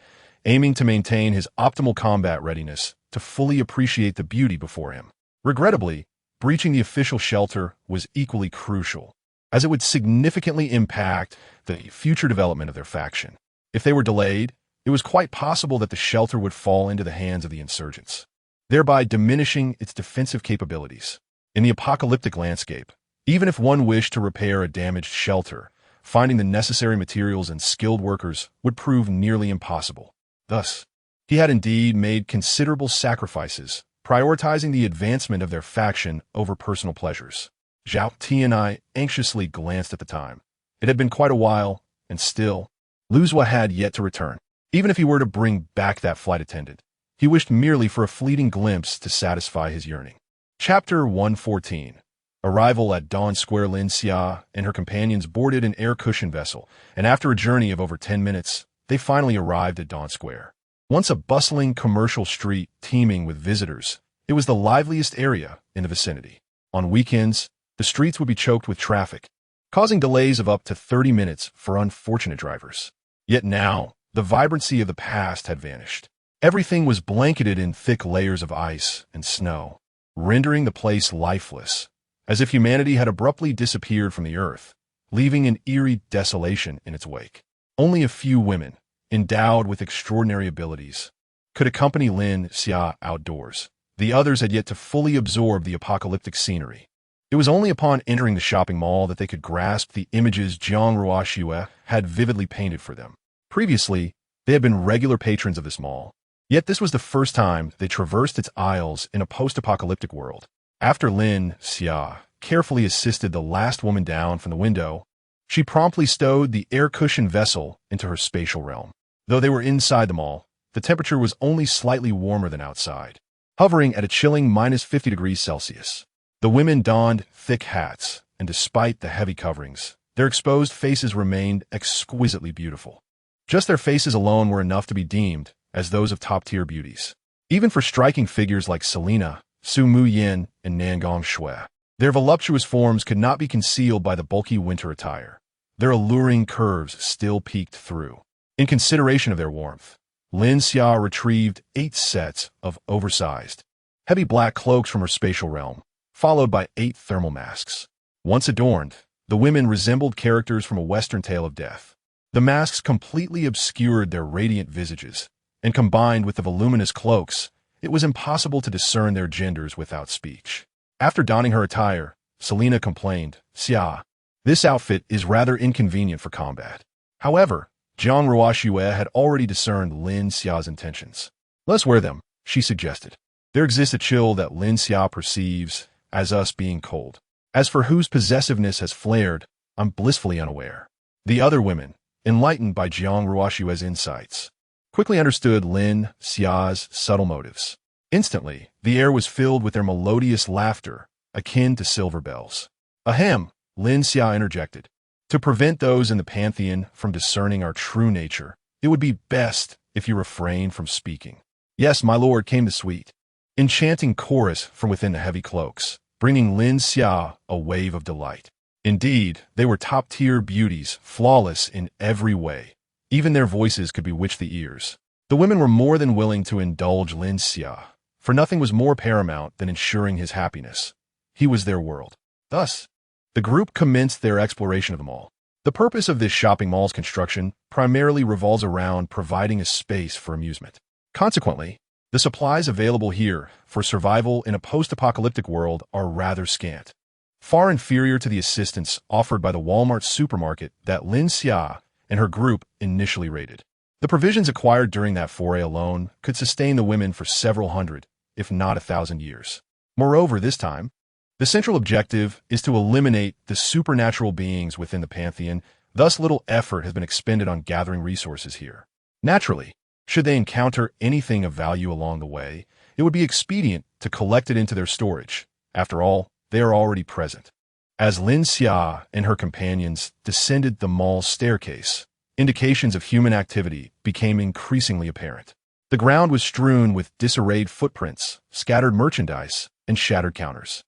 aiming to maintain his optimal combat readiness to fully appreciate the beauty before him. Regrettably, breaching the official shelter was equally crucial, as it would significantly impact the future development of their faction. If they were delayed, it was quite possible that the shelter would fall into the hands of the insurgents, thereby diminishing its defensive capabilities. In the apocalyptic landscape, even if one wished to repair a damaged shelter, finding the necessary materials and skilled workers would prove nearly impossible. Thus, he had indeed made considerable sacrifices, prioritizing the advancement of their faction over personal pleasures. Zhao Tianai anxiously glanced at the time. It had been quite a while, and still, Luzwa had yet to return. Even if he were to bring back that flight attendant, he wished merely for a fleeting glimpse to satisfy his yearning. Chapter 114. Arrival at Dawn Square. Lin Xia and her companions boarded an air cushion vessel, and after a journey of over 10 minutes, they finally arrived at Dawn Square. Once a bustling commercial street teeming with visitors, it was the liveliest area in the vicinity. On weekends, the streets would be choked with traffic, causing delays of up to 30 minutes for unfortunate drivers. Yet now, the vibrancy of the past had vanished. Everything was blanketed in thick layers of ice and snow, rendering the place lifeless, as if humanity had abruptly disappeared from the earth, leaving an eerie desolation in its wake. Only a few women, endowed with extraordinary abilities, could accompany Lin Xia outdoors. The others had yet to fully absorb the apocalyptic scenery. It was only upon entering the shopping mall that they could grasp the images Jiang Ruoxue had vividly painted for them. Previously, they had been regular patrons of this mall, yet this was the first time they traversed its aisles in a post-apocalyptic world. After Lin Xia carefully assisted the last woman down from the window, she promptly stowed the air-cushioned vessel into her spatial realm. Though they were inside the mall, the temperature was only slightly warmer than outside, hovering at a chilling -50 degrees Celsius. The women donned thick hats, and despite the heavy coverings, their exposed faces remained exquisitely beautiful. Just their faces alone were enough to be deemed as those of top-tier beauties. Even for striking figures like Selena, Su Muyin, and Nangong Shui, their voluptuous forms could not be concealed by the bulky winter attire. Their alluring curves still peeked through. In consideration of their warmth, Lin Xia retrieved 8 sets of oversized, heavy black cloaks from her spatial realm, followed by 8 thermal masks. Once adorned, the women resembled characters from a Western tale of death. The masks completely obscured their radiant visages, and combined with the voluminous cloaks, it was impossible to discern their genders without speech. After donning her attire, Selena complained, "Xia, this outfit is rather inconvenient for combat." However, Jiang Ruoxue had already discerned Lin Xia's intentions. "Let's wear them," she suggested. "There exists a chill that Lin Xia perceives as us being cold. As for whose possessiveness has flared, I'm blissfully unaware." The other women, enlightened by Jiang Ruoxue's insights, quickly understood Lin Xia's subtle motives. Instantly, the air was filled with their melodious laughter, akin to silver bells. "Ahem," Lin Xia interjected. "To prevent those in the Pantheon from discerning our true nature, it would be best if you refrain from speaking." "Yes, my lord," came the sweet, enchanting chorus from within the heavy cloaks, bringing Lin Xia a wave of delight. Indeed, they were top-tier beauties, flawless in every way. Even their voices could bewitch the ears. The women were more than willing to indulge Lin Xia, for nothing was more paramount than ensuring his happiness. He was their world. Thus, the group commenced their exploration of the mall. The purpose of this shopping mall's construction primarily revolves around providing a space for amusement. Consequently, the supplies available here for survival in a post-apocalyptic world are rather scant, far inferior to the assistance offered by the Walmart supermarket that Lin Xia and her group initially raided. The provisions acquired during that foray alone could sustain the women for several hundred, if not 1,000 years. Moreover, this time, the central objective is to eliminate the supernatural beings within the Pantheon Thus, little effort has been expended on gathering resources here. Naturally, should they encounter anything of value along the way, it would be expedient to collect it into their storage. After all, they are already present. As Lin Xia and her companions descended the mall's staircase, indications of human activity became increasingly apparent. The ground was strewn with disarrayed footprints, scattered merchandise, and shattered counters.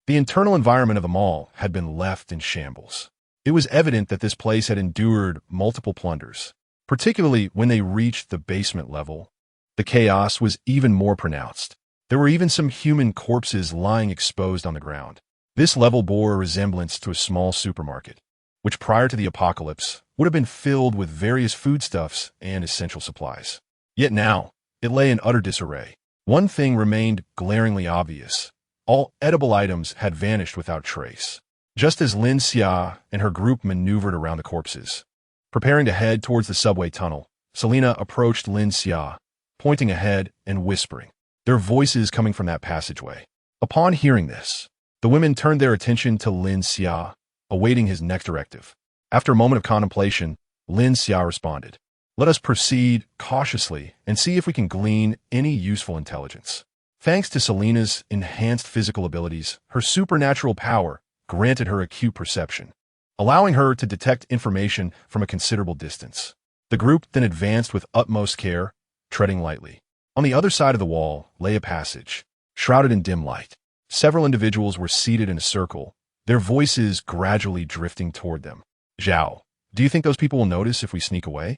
The internal environment of the mall had been left in shambles. It was evident that this place had endured multiple plunders, particularly when they reached the basement level. The chaos was even more pronounced. There were even some human corpses lying exposed on the ground. This level bore a resemblance to a small supermarket, which prior to the apocalypse would have been filled with various foodstuffs and essential supplies. Yet now, it lay in utter disarray. One thing remained glaringly obvious. All edible items had vanished without trace. Just as Lin Xia and her group maneuvered around the corpses, preparing to head towards the subway tunnel, Selena approached Lin Xia, pointing ahead and whispering, their voices coming from that passageway. Upon hearing this, the women turned their attention to Lin Xia, awaiting his next directive. After a moment of contemplation, Lin Xia responded, "Let us proceed cautiously and see if we can glean any useful intelligence." Thanks to Selena's enhanced physical abilities, her supernatural power granted her acute perception, allowing her to detect information from a considerable distance. The group then advanced with utmost care, treading lightly. On the other side of the wall lay a passage, shrouded in dim light. Several individuals were seated in a circle, their voices gradually drifting toward them. "Zhao, do you think those people will notice if we sneak away?"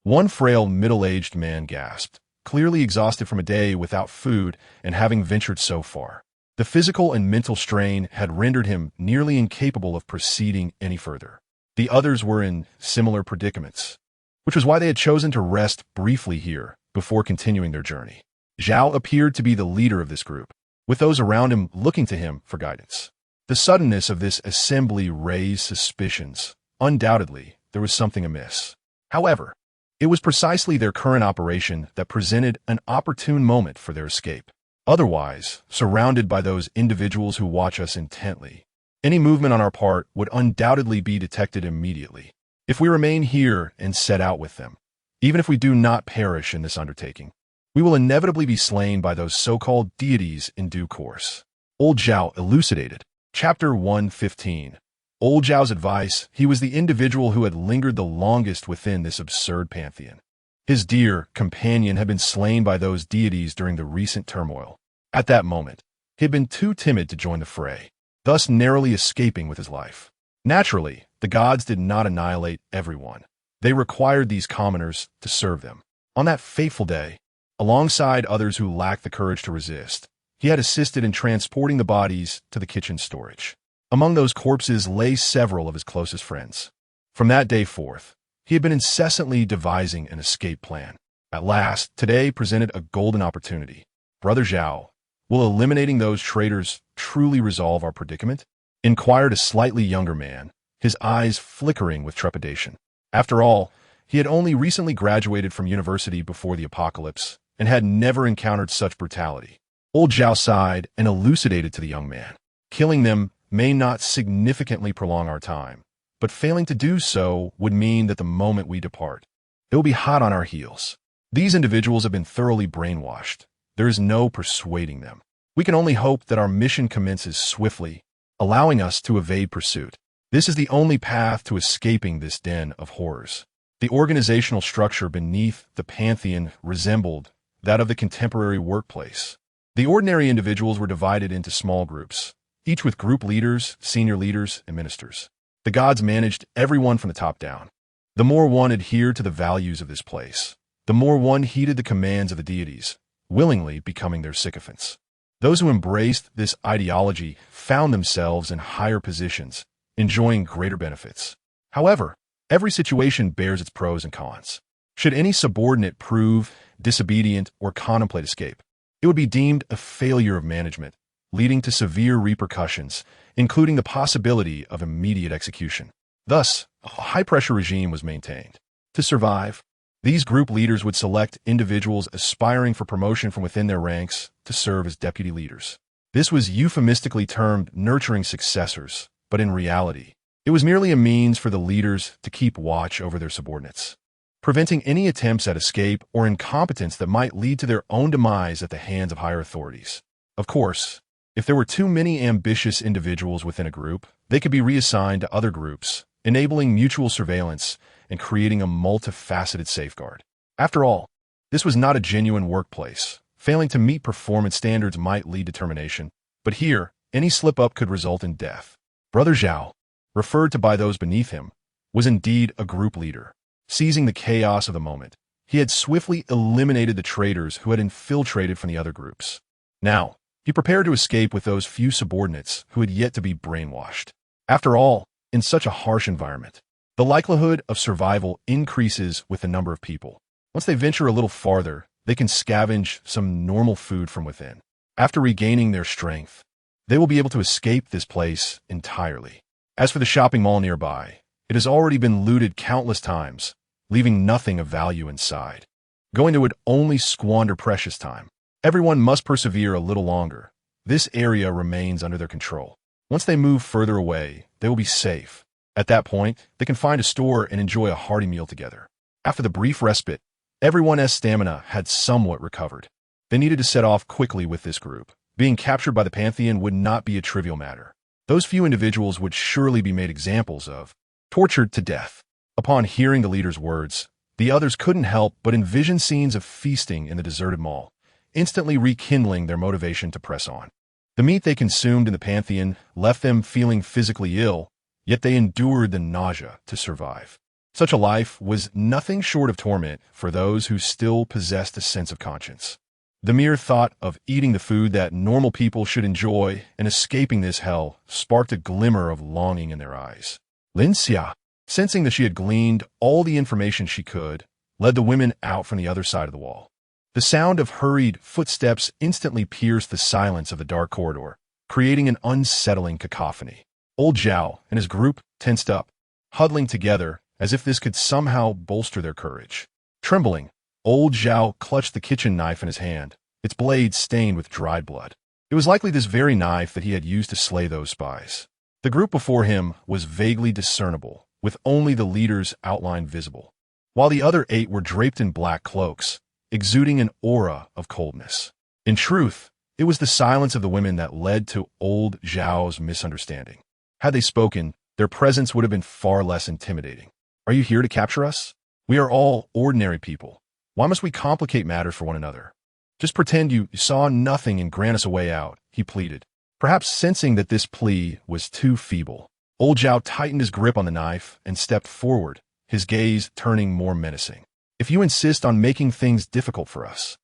One frail, middle-aged man gasped, clearly exhausted from a day without food and having ventured so far. The physical and mental strain had rendered him nearly incapable of proceeding any further. The others were in similar predicaments, which was why they had chosen to rest briefly here before continuing their journey. Zhao appeared to be the leader of this group, with those around him looking to him for guidance. The suddenness of this assembly raised suspicions. Undoubtedly, there was something amiss. However, it was precisely their current operation that presented an opportune moment for their escape. Otherwise, surrounded by those individuals who watch us intently, any movement on our part would undoubtedly be detected immediately. If we remain here and set out with them, even if we do not perish in this undertaking, we will inevitably be slain by those so-called deities in due course. Old Zhao elucidated. Chapter 115. Old Zhao's advice. He was the individual who had lingered the longest within this absurd pantheon. His dear companion had been slain by those deities during the recent turmoil. At that moment, he had been too timid to join the fray, thus narrowly escaping with his life. Naturally, the gods did not annihilate everyone. They required these commoners to serve them. On that fateful day, alongside others who lacked the courage to resist, he had assisted in transporting the bodies to the kitchen storage. Among those corpses lay several of his closest friends. From that day forth, he had been incessantly devising an escape plan. At last, today presented a golden opportunity. "Brother Zhao, will eliminating those traitors truly resolve our predicament?" inquired a slightly younger man, his eyes flickering with trepidation. After all, he had only recently graduated from university before the apocalypse and had never encountered such brutality. Old Zhao sighed and elucidated to the young man. "Killing them may not significantly prolong our time, but failing to do so would mean that the moment we depart, it will be hot on our heels. These individuals have been thoroughly brainwashed. There is no persuading them. We can only hope that our mission commences swiftly, allowing us to evade pursuit. This is the only path to escaping this den of horrors." The organizational structure beneath the Pantheon resembled that of the contemporary workplace. The ordinary individuals were divided into small groups, each with group leaders, senior leaders, and ministers. The gods managed everyone from the top down. The more one adhered to the values of this place, the more one heeded the commands of the deities, willingly becoming their sycophants. Those who embraced this ideology found themselves in higher positions, enjoying greater benefits. However, every situation bears its pros and cons. Should any subordinate prove disobedient or contemplate escape, it would be deemed a failure of management, leading to severe repercussions, including the possibility of immediate execution. Thus, a high-pressure regime was maintained. To survive, these group leaders would select individuals aspiring for promotion from within their ranks to serve as deputy leaders. This was euphemistically termed nurturing successors, but in reality, It was merely a means for the leaders to keep watch over their subordinates, preventing any attempts at escape or incompetence that might lead to their own demise at the hands of higher authorities. Of course, if there were too many ambitious individuals within a group, they could be reassigned to other groups, enabling mutual surveillance and creating a multifaceted safeguard. After all, this was not a genuine workplace. Failing to meet performance standards might lead to termination, but here, any slip-up could result in death. Brother Zhao, referred to by those beneath him, was indeed a group leader. Seizing the chaos of the moment, he had swiftly eliminated the traitors who had infiltrated from the other groups. Now, he prepared to escape with those few subordinates who had yet to be brainwashed. After all, in such a harsh environment, the likelihood of survival increases with the number of people. Once they venture a little farther, they can scavenge some normal food from within. After regaining their strength, they will be able to escape this place entirely. As for the shopping mall nearby, it has already been looted countless times, leaving nothing of value inside. Going to it only squander precious time. Everyone must persevere a little longer. This area remains under their control. Once they move further away, they will be safe. At that point, they can find a store and enjoy a hearty meal together. After the brief respite, everyone's stamina had somewhat recovered. They needed to set off quickly with this group. Being captured by the Pantheon would not be a trivial matter. Those few individuals would surely be made examples of, tortured to death. Upon hearing the leader's words, the others couldn't help but envision scenes of feasting in the deserted mall, instantly rekindling their motivation to press on. The meat they consumed in the Pantheon left them feeling physically ill, yet they endured the nausea to survive. Such a life was nothing short of torment for those who still possessed a sense of conscience. The mere thought of eating the food that normal people should enjoy and escaping this hell sparked a glimmer of longing in their eyes. Lin Xia, sensing that she had gleaned all the information she could, led the women out from the other side of the wall. The sound of hurried footsteps instantly pierced the silence of the dark corridor, creating an unsettling cacophony. Old Zhao and his group tensed up, huddling together as if this could somehow bolster their courage. Trembling, Old Zhao clutched the kitchen knife in his hand, its blade stained with dried blood. It was likely this very knife that he had used to slay those spies. The group before him was vaguely discernible, with only the leader's outline visible, while the other 8 were draped in black cloaks, exuding an aura of coldness. In truth, it was the silence of the women that led to Old Zhao's misunderstanding. Had they spoken, their presence would have been far less intimidating. Are you here to capture us? We are all ordinary people. Why must we complicate matters for one another? Just pretend you saw nothing and grant us a way out, he pleaded. Perhaps sensing that this plea was too feeble, Old Zhao tightened his grip on the knife and stepped forward, his gaze turning more menacing. If you insist on making things difficult for us,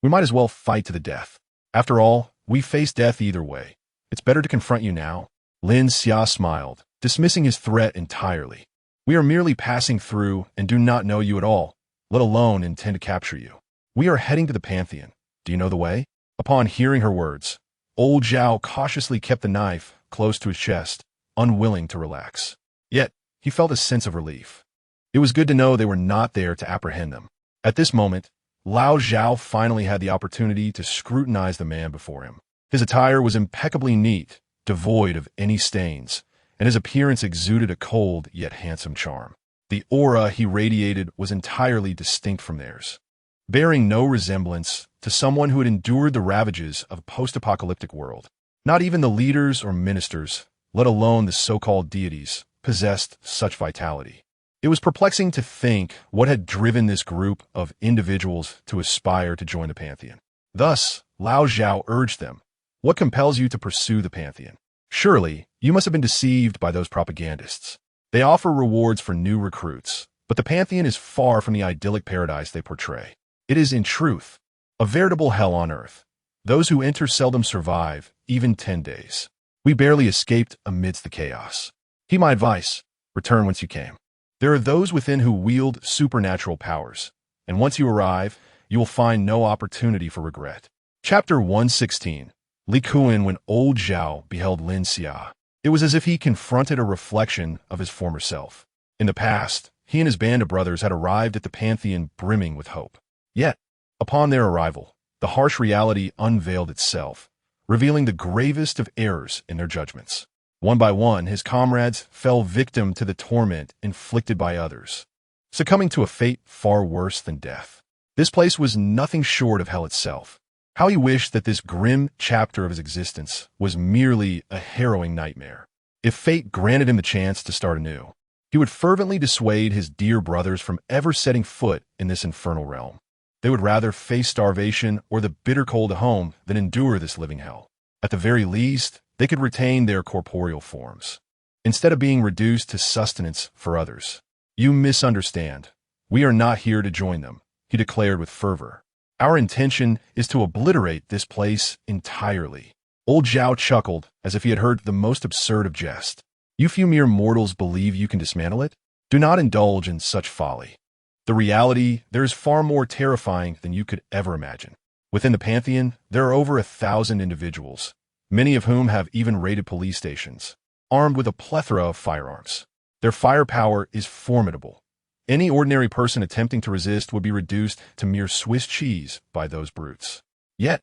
we might as well fight to the death. After all, we face death either way. It's better to confront you now. Lin Xia smiled, dismissing his threat entirely. We are merely passing through and do not know you at all, let alone intend to capture you. We are heading to the Pantheon. Do you know the way? Upon hearing her words, Old Zhao cautiously kept the knife close to his chest, unwilling to relax. Yet, he felt a sense of relief. It was good to know they were not there to apprehend them. At this moment, Lao Zhao finally had the opportunity to scrutinize the man before him. His attire was impeccably neat, devoid of any stains, and his appearance exuded a cold yet handsome charm. The aura he radiated was entirely distinct from theirs, bearing no resemblance to someone who had endured the ravages of a post-apocalyptic world. Not even the leaders or ministers, let alone the so-called deities, possessed such vitality. It was perplexing to think what had driven this group of individuals to aspire to join the Pantheon. Thus, Lao Zhao urged them, "What compels you to pursue the Pantheon? Surely, you must have been deceived by those propagandists. They offer rewards for new recruits, but the Pantheon is far from the idyllic paradise they portray. It is, in truth, a veritable hell on earth. Those who enter seldom survive, even 10 days. We barely escaped amidst the chaos. Heed my advice, return whence you came. There are those within who wield supernatural powers, and once you arrive, you will find no opportunity for regret." Chapter 116. Li Kuan. When Old Zhao beheld Lin Xia, it was as if he confronted a reflection of his former self. In the past, he and his band of brothers had arrived at the Pantheon brimming with hope. Yet, upon their arrival, the harsh reality unveiled itself, revealing the gravest of errors in their judgments. One by one, his comrades fell victim to the torment inflicted by others, succumbing to a fate far worse than death. This place was nothing short of hell itself. How he wished that this grim chapter of his existence was merely a harrowing nightmare. If fate granted him the chance to start anew, he would fervently dissuade his dear brothers from ever setting foot in this infernal realm. They would rather face starvation or the bitter cold at home than endure this living hell. At the very least, they could retain their corporeal forms, instead of being reduced to sustenance for others. "You misunderstand. We are not here to join them," he declared with fervor. "Our intention is to obliterate this place entirely." Old Zhao chuckled as if he had heard the most absurd of jest. "You few mere mortals believe you can dismantle it? Do not indulge in such folly. The reality there is far more terrifying than you could ever imagine. Within the Pantheon, there are over 1,000 individuals, many of whom have even raided police stations, armed with a plethora of firearms. Their firepower is formidable. Any ordinary person attempting to resist would be reduced to mere Swiss cheese by those brutes. Yet,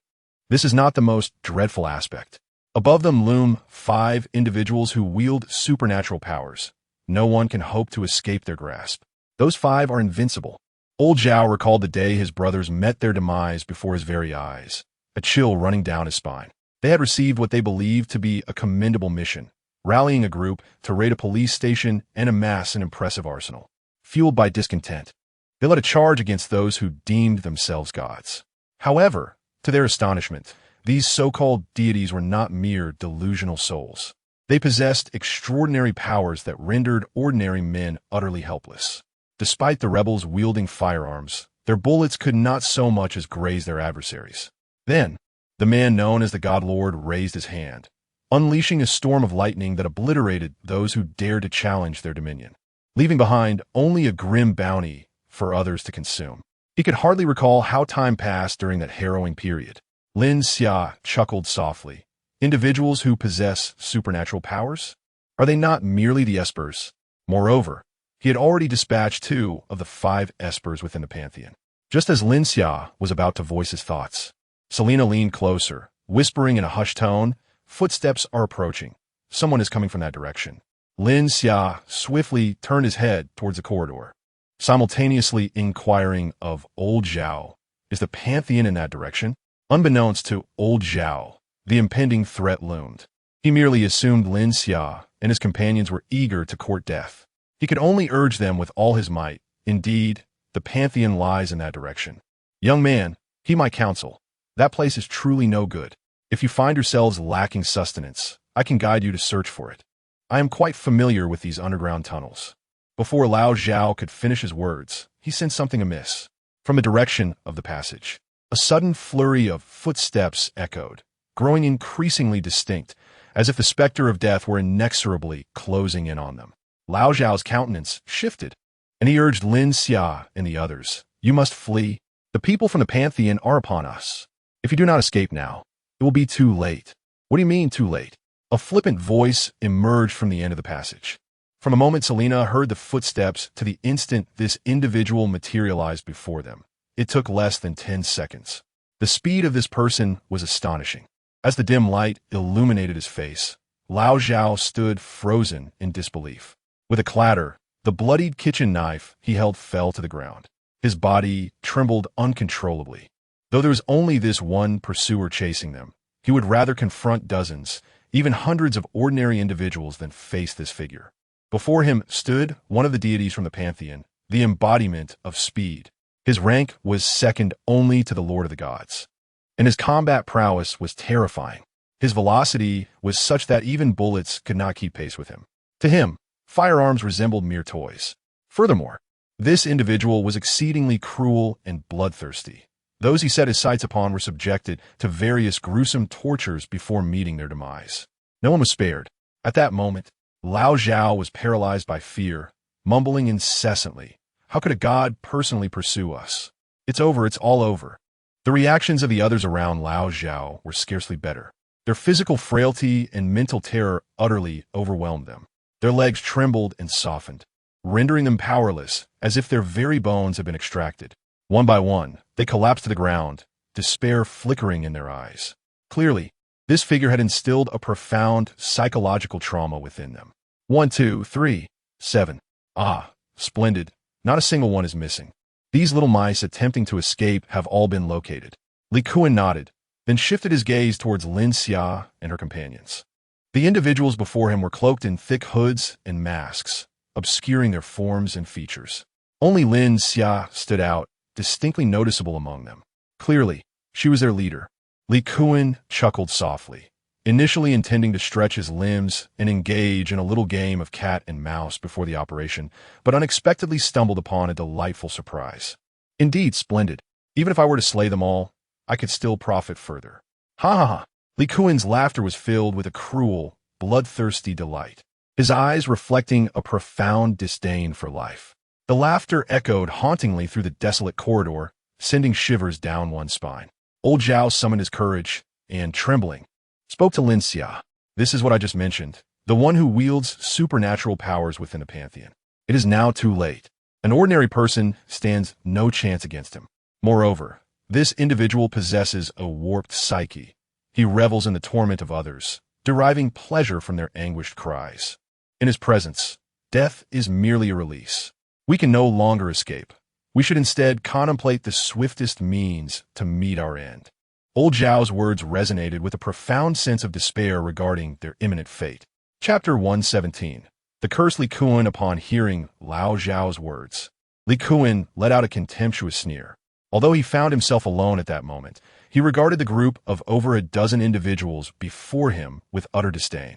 this is not the most dreadful aspect. Above them loom 5 individuals who wield supernatural powers. No one can hope to escape their grasp. Those 5 are invincible. Old Zhao recalled the day his brothers met their demise before his very eyes, a chill running down his spine. They had received what they believed to be a commendable mission, rallying a group to raid a police station and amass an impressive arsenal. Fueled by discontent, they led a charge against those who deemed themselves gods. However, to their astonishment, these so-called deities were not mere delusional souls. They possessed extraordinary powers that rendered ordinary men utterly helpless. Despite the rebels wielding firearms, their bullets could not so much as graze their adversaries. Then, the man known as the God Lord raised his hand, unleashing a storm of lightning that obliterated those who dared to challenge their dominion, leaving behind only a grim bounty for others to consume. He could hardly recall how time passed during that harrowing period. Lin Xia chuckled softly. Individuals who possess supernatural powers? Are they not merely the espers? Moreover, he had already dispatched 2 of the 5 espers within the Pantheon. Just as Lin Xia was about to voice his thoughts, Selena leaned closer, whispering in a hushed tone, "Footsteps are approaching. Someone is coming from that direction." Lin Xia swiftly turned his head towards the corridor, simultaneously inquiring of Old Zhao, "Is the Pantheon in that direction?" Unbeknownst to Old Zhao, the impending threat loomed. He merely assumed Lin Xia and his companions were eager to court death. He could only urge them with all his might. "Indeed, the Pantheon lies in that direction. Young man, heed my counsel. That place is truly no good. If you find yourselves lacking sustenance, I can guide you to search for it. I am quite familiar with these underground tunnels." Before Lao Zhao could finish his words, he sensed something amiss. From the direction of the passage, a sudden flurry of footsteps echoed, growing increasingly distinct, as if the specter of death were inexorably closing in on them. Lao Zhao's countenance shifted, and he urged Lin Xia and the others, "You must flee. The people from the Pantheon are upon us. If you do not escape now, it will be too late." "What do you mean, too late?" A flippant voice emerged from the end of the passage. From the moment Selena heard the footsteps to the instant this individual materialized before them, it took less than 10 seconds. The speed of this person was astonishing. As the dim light illuminated his face, Lao Zhao stood frozen in disbelief. With a clatter, the bloodied kitchen knife he held fell to the ground. His body trembled uncontrollably. Though there was only this one pursuer chasing them, he would rather confront dozens, even hundreds of ordinary individuals than face this figure. Before him stood one of the deities from the Pantheon, the embodiment of speed. His rank was second only to the Lord of the Gods, and his combat prowess was terrifying. His velocity was such that even bullets could not keep pace with him. To him, firearms resembled mere toys. Furthermore, this individual was exceedingly cruel and bloodthirsty. Those he set his sights upon were subjected to various gruesome tortures before meeting their demise. No one was spared. At that moment, Lao Zhao was paralyzed by fear, mumbling incessantly, "How could a god personally pursue us? It's over, it's all over." The reactions of the others around Lao Zhao were scarcely better. Their physical frailty and mental terror utterly overwhelmed them. Their legs trembled and softened, rendering them powerless, as if their very bones had been extracted. One by one, they collapsed to the ground, despair flickering in their eyes. Clearly, This figure had instilled a profound psychological trauma within them. 1, 2, 3, 7. Ah, splendid. Not a single one is missing. These little mice attempting to escape have all been located. Li Kuan nodded, then shifted his gaze towards Lin Xia and her companions. The individuals before him were cloaked in thick hoods and masks, obscuring their forms and features. Only Lin Xia stood out, distinctly noticeable among them. Clearly, she was their leader. Li Kuan chuckled softly, initially intending to stretch his limbs and engage in a little game of cat and mouse before the operation, but unexpectedly stumbled upon a delightful surprise. Indeed, splendid. Even if I were to slay them all, I could still profit further. Ha ha ha. Li Kuan's laughter was filled with a cruel, bloodthirsty delight, his eyes reflecting a profound disdain for life. The laughter echoed hauntingly through the desolate corridor, sending shivers down one's spine. Old Zhao summoned his courage and, trembling, spoke to Lin Xia. This is what I just mentioned, the one who wields supernatural powers within the Pantheon. It is now too late. An ordinary person stands no chance against him. Moreover, this individual possesses a warped psyche. He revels in the torment of others, deriving pleasure from their anguished cries. In his presence, death is merely a release. We can no longer escape. We should instead contemplate the swiftest means to meet our end. Old Zhao's words resonated with a profound sense of despair regarding their imminent fate. Chapter 117. The Curse Li Kuan. Upon hearing Lao Zhao's words, Li Kuan let out a contemptuous sneer. Although he found himself alone at that moment, he regarded the group of over a dozen individuals before him with utter disdain.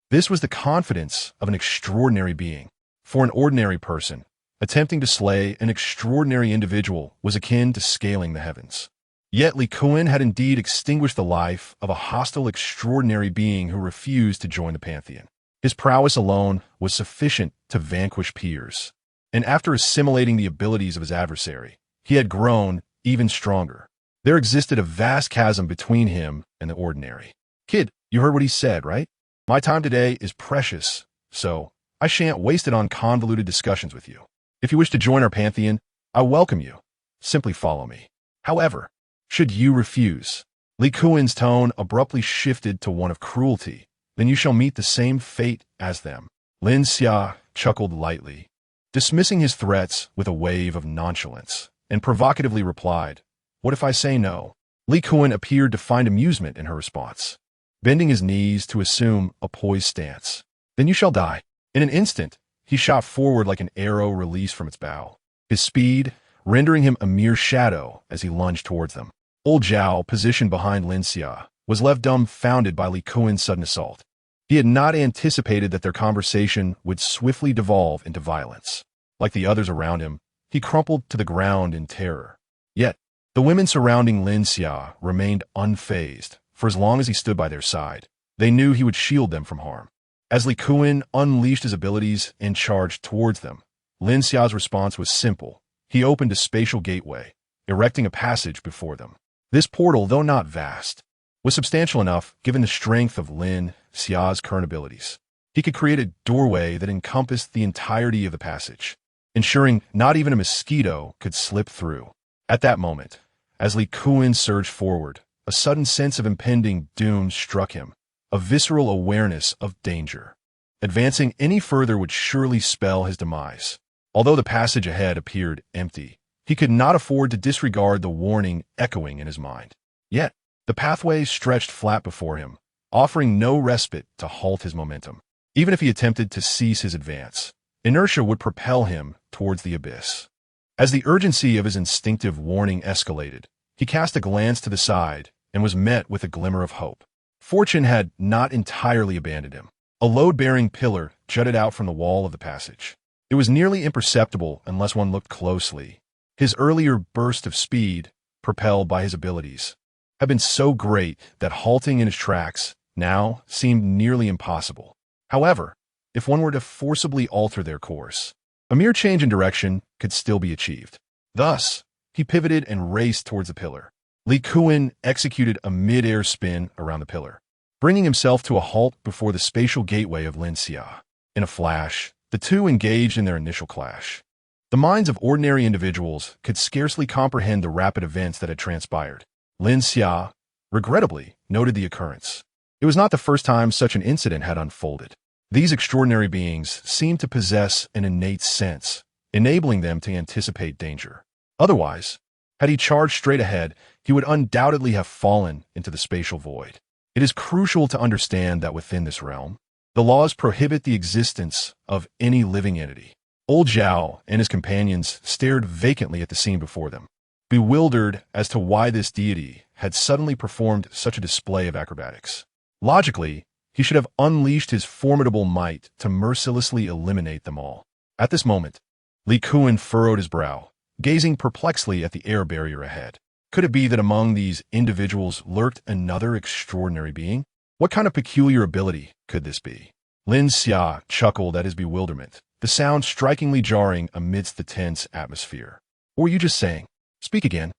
This was the confidence of an extraordinary being. For an ordinary person, attempting to slay an extraordinary individual was akin to scaling the heavens. Yet Li Kuan had indeed extinguished the life of a hostile extraordinary being who refused to join the Pantheon. His prowess alone was sufficient to vanquish peers, and after assimilating the abilities of his adversary, he had grown even stronger. There existed a vast chasm between him and the ordinary. Kid, you heard what he said, right? My time today is precious, so I shan't waste it on convoluted discussions with you. If you wish to join our Pantheon, I welcome you. Simply follow me. However, should you refuse, Li Kuan's tone abruptly shifted to one of cruelty, then you shall meet the same fate as them. Lin Xia chuckled lightly, dismissing his threats with a wave of nonchalance, and provocatively replied, "What if I say no?" Li Kuan appeared to find amusement in her response, bending his knees to assume a poised stance. "Then you shall die." In an instant, he shot forward like an arrow released from its bow, his speed rendering him a mere shadow as he lunged towards them. Old Zhao, positioned behind Lin Xia, was left dumbfounded by Li Kuan's sudden assault. He had not anticipated that their conversation would swiftly devolve into violence. Like the others around him, he crumpled to the ground in terror. Yet, the women surrounding Lin Xia remained unfazed for as long as he stood by their side. They knew he would shield them from harm. As Li Kuan unleashed his abilities and charged towards them, Lin Xia's response was simple. He opened a spatial gateway, erecting a passage before them. This portal, though not vast, was substantial enough given the strength of Lin Xia's current abilities. He could create a doorway that encompassed the entirety of the passage, ensuring not even a mosquito could slip through. At that moment, as Li Kuan surged forward, a sudden sense of impending doom struck him, a visceral awareness of danger. Advancing any further would surely spell his demise. Although the passage ahead appeared empty, he could not afford to disregard the warning echoing in his mind. Yet, the pathway stretched flat before him, offering no respite to halt his momentum. Even if he attempted to cease his advance, inertia would propel him towards the abyss. As the urgency of his instinctive warning escalated, he cast a glance to the side and was met with a glimmer of hope. Fortune had not entirely abandoned him. A load-bearing pillar jutted out from the wall of the passage. It was nearly imperceptible unless one looked closely. His earlier burst of speed, propelled by his abilities, had been so great that halting in his tracks now seemed nearly impossible. However, if one were to forcibly alter their course, a mere change in direction could still be achieved. Thus, he pivoted and raced towards the pillar. Li Kuan executed a mid-air spin around the pillar, bringing himself to a halt before the spatial gateway of Lin Xia. In a flash, the two engaged in their initial clash. The minds of ordinary individuals could scarcely comprehend the rapid events that had transpired. Lin Xia, regrettably, noted the occurrence. It was not the first time such an incident had unfolded. These extraordinary beings seemed to possess an innate sense, enabling them to anticipate danger. Otherwise, had he charged straight ahead, he would undoubtedly have fallen into the spatial void. It is crucial to understand that within this realm, the laws prohibit the existence of any living entity. Old Zhao and his companions stared vacantly at the scene before them, bewildered as to why this deity had suddenly performed such a display of acrobatics. Logically, he should have unleashed his formidable might to mercilessly eliminate them all. At this moment, Li Kuan furrowed his brow, gazing perplexly at the air barrier ahead. Could it be that among these individuals lurked another extraordinary being? What kind of peculiar ability could this be? Lin Xia chuckled at his bewilderment, the sound strikingly jarring amidst the tense atmosphere. Or were you just saying? Speak again,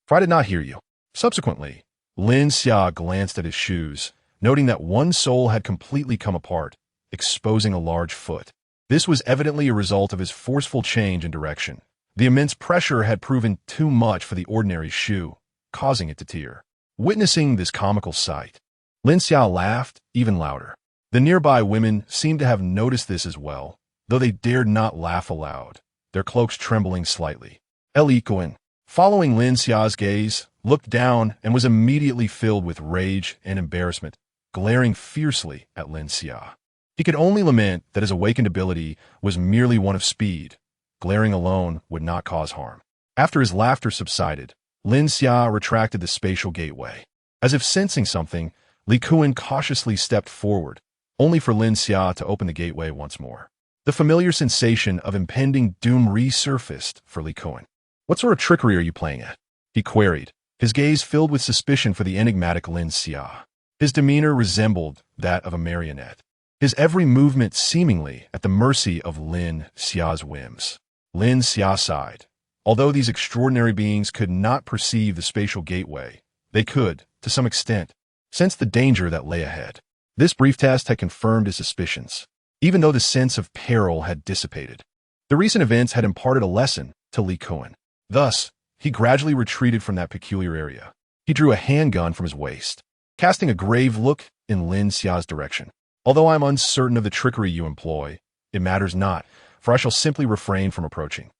for I did not hear you. Subsequently, Lin Xia glanced at his shoes, noting that one sole had completely come apart, exposing a large foot. This was evidently a result of his forceful change in direction. The immense pressure had proven too much for the ordinary shoe, causing it to tear. Witnessing this comical sight, Lin Xia laughed even louder. The nearby women seemed to have noticed this as well, though they dared not laugh aloud, their cloaks trembling slightly. Li Kuan, following Lin Xia's gaze, looked down and was immediately filled with rage and embarrassment, glaring fiercely at Lin Xia. He could only lament that his awakened ability was merely one of speed. Glaring alone would not cause harm. After his laughter subsided, Lin Xia retracted the spatial gateway. As if sensing something, Li Kuan cautiously stepped forward, only for Lin Xia to open the gateway once more. The familiar sensation of impending doom resurfaced for Li Kuan. "What sort of trickery are you playing at?" he queried, his gaze filled with suspicion for the enigmatic Lin Xia. His demeanor resembled that of a marionette, his every movement seemingly at the mercy of Lin Xia's whims. Lin Xia sighed. Although these extraordinary beings could not perceive the spatial gateway, they could, to some extent, sense the danger that lay ahead. This brief test had confirmed his suspicions, even though the sense of peril had dissipated. The recent events had imparted a lesson to Li Kuan. Thus, he gradually retreated from that peculiar area. He drew a handgun from his waist, casting a grave look in Lin Xia's direction. "Although I am uncertain of the trickery you employ, it matters not, for I shall simply refrain from approaching.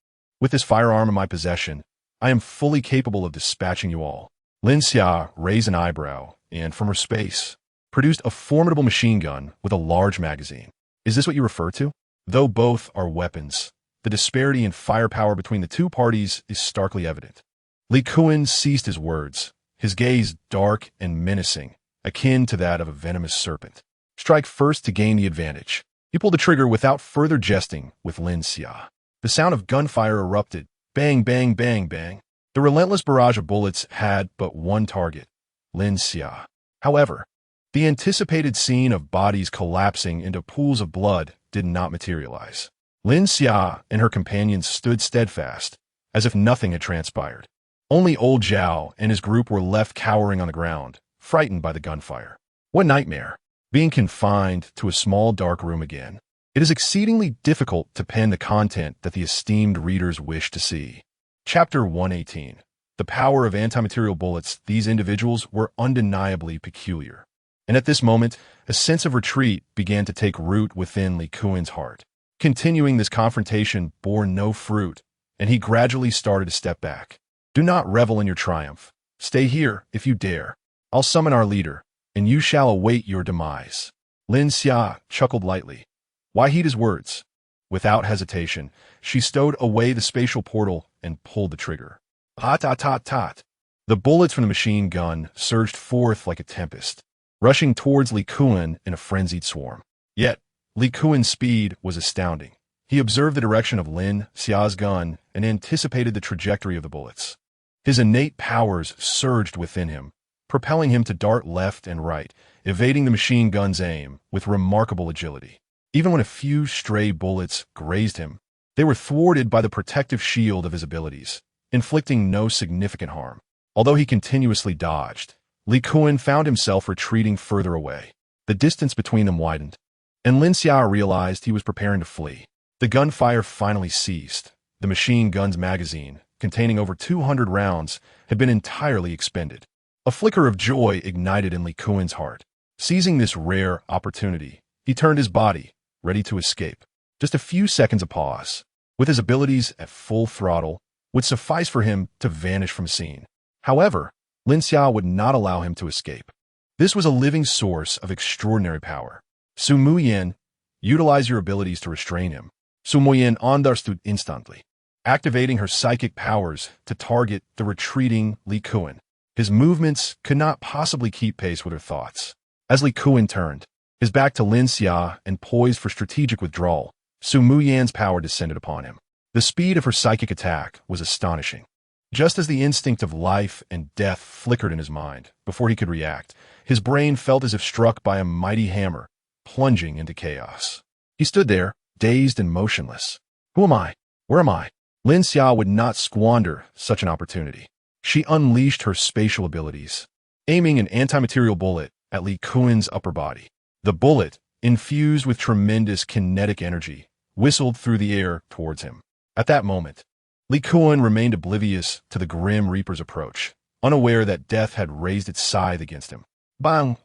With this firearm in my possession, I am fully capable of dispatching you all." Lin Xia raised an eyebrow and, from her space, produced a formidable machine gun with a large magazine. "Is this what you refer to?" Though both are weapons, the disparity in firepower between the two parties is starkly evident. Li Kuan ceased his words, his gaze dark and menacing, akin to that of a venomous serpent. Strike first to gain the advantage. He pulled the trigger without further jesting with Lin Xia. The sound of gunfire erupted. Bang, bang, bang, bang. The relentless barrage of bullets had but one target, Lin Xia. However, the anticipated scene of bodies collapsing into pools of blood did not materialize. Lin Xia and her companions stood steadfast, as if nothing had transpired. Only old Zhao and his group were left cowering on the ground, frightened by the gunfire. What nightmare! Being confined to a small dark room again. It is exceedingly difficult to pen the content that the esteemed readers wish to see. Chapter 118. The power of anti-material bullets. These individuals were undeniably peculiar. And at this moment, a sense of retreat began to take root within Li Kuan's heart. Continuing this confrontation bore no fruit, and he gradually started to step back. "Do not revel in your triumph. Stay here, if you dare. I'll summon our leader, and you shall await your demise." Lin Xia chuckled lightly. Why heed his words? Without hesitation, she stowed away the spatial portal and pulled the trigger. Tot. The bullets from the machine gun surged forth like a tempest, rushing towards Li Kuan in a frenzied swarm. Yet, Li Kuan's speed was astounding. He observed the direction of Lin Xia's gun and anticipated the trajectory of the bullets. His innate powers surged within him, propelling him to dart left and right, evading the machine gun's aim with remarkable agility. Even when a few stray bullets grazed him, they were thwarted by the protective shield of his abilities, inflicting no significant harm. Although he continuously dodged, Li Kuan found himself retreating further away. The distance between them widened, and Lin Xia realized he was preparing to flee. The gunfire finally ceased. The machine gun's magazine, containing over 200 rounds, had been entirely expended. A flicker of joy ignited in Li Kuan's heart. Seizing this rare opportunity, he turned his body, ready to escape. Just a few seconds of pause, with his abilities at full throttle, would suffice for him to vanish from scene. However, Lin Xia would not allow him to escape. This was a living source of extraordinary power. Su Muyin, utilize your abilities to restrain him. Su Muyin understood instantly, activating her psychic powers to target the retreating Li Kuan. His movements could not possibly keep pace with her thoughts. As Li Kuan turned, his back to Lin Xia and poised for strategic withdrawal, Su Muyan's power descended upon him. The speed of her psychic attack was astonishing. Just as the instinct of life and death flickered in his mind, before he could react, his brain felt as if struck by a mighty hammer, plunging into chaos. He stood there, dazed and motionless. Who am I? Where am I? Lin Xia would not squander such an opportunity. She unleashed her spatial abilities, aiming an anti-material bullet at Li Kuan's upper body. The bullet, infused with tremendous kinetic energy, whistled through the air towards him. At that moment, Li Kuan remained oblivious to the Grim Reaper's approach, unaware that death had raised its scythe against him. Bang!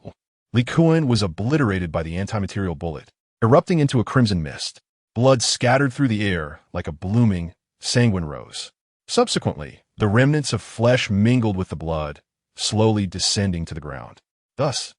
Li Kuan was obliterated by the anti-material bullet, erupting into a crimson mist. Blood scattered through the air like a blooming, sanguine rose. Subsequently, the remnants of flesh mingled with the blood, slowly descending to the ground. Thus,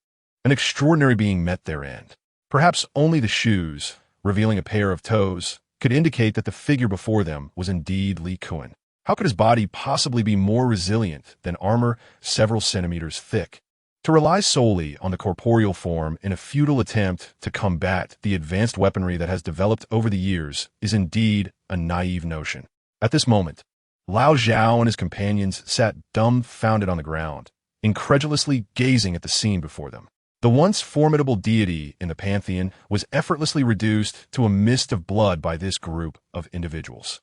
an extraordinary being met their end. Perhaps only the shoes, revealing a pair of toes, could indicate that the figure before them was indeed Li Kuan. How could his body possibly be more resilient than armor several centimeters thick? To rely solely on the corporeal form in a futile attempt to combat the advanced weaponry that has developed over the years is indeed a naive notion. At this moment, Lao Zhao and his companions sat dumbfounded on the ground, incredulously gazing at the scene before them. The once formidable deity in the Pantheon was effortlessly reduced to a mist of blood by this group of individuals.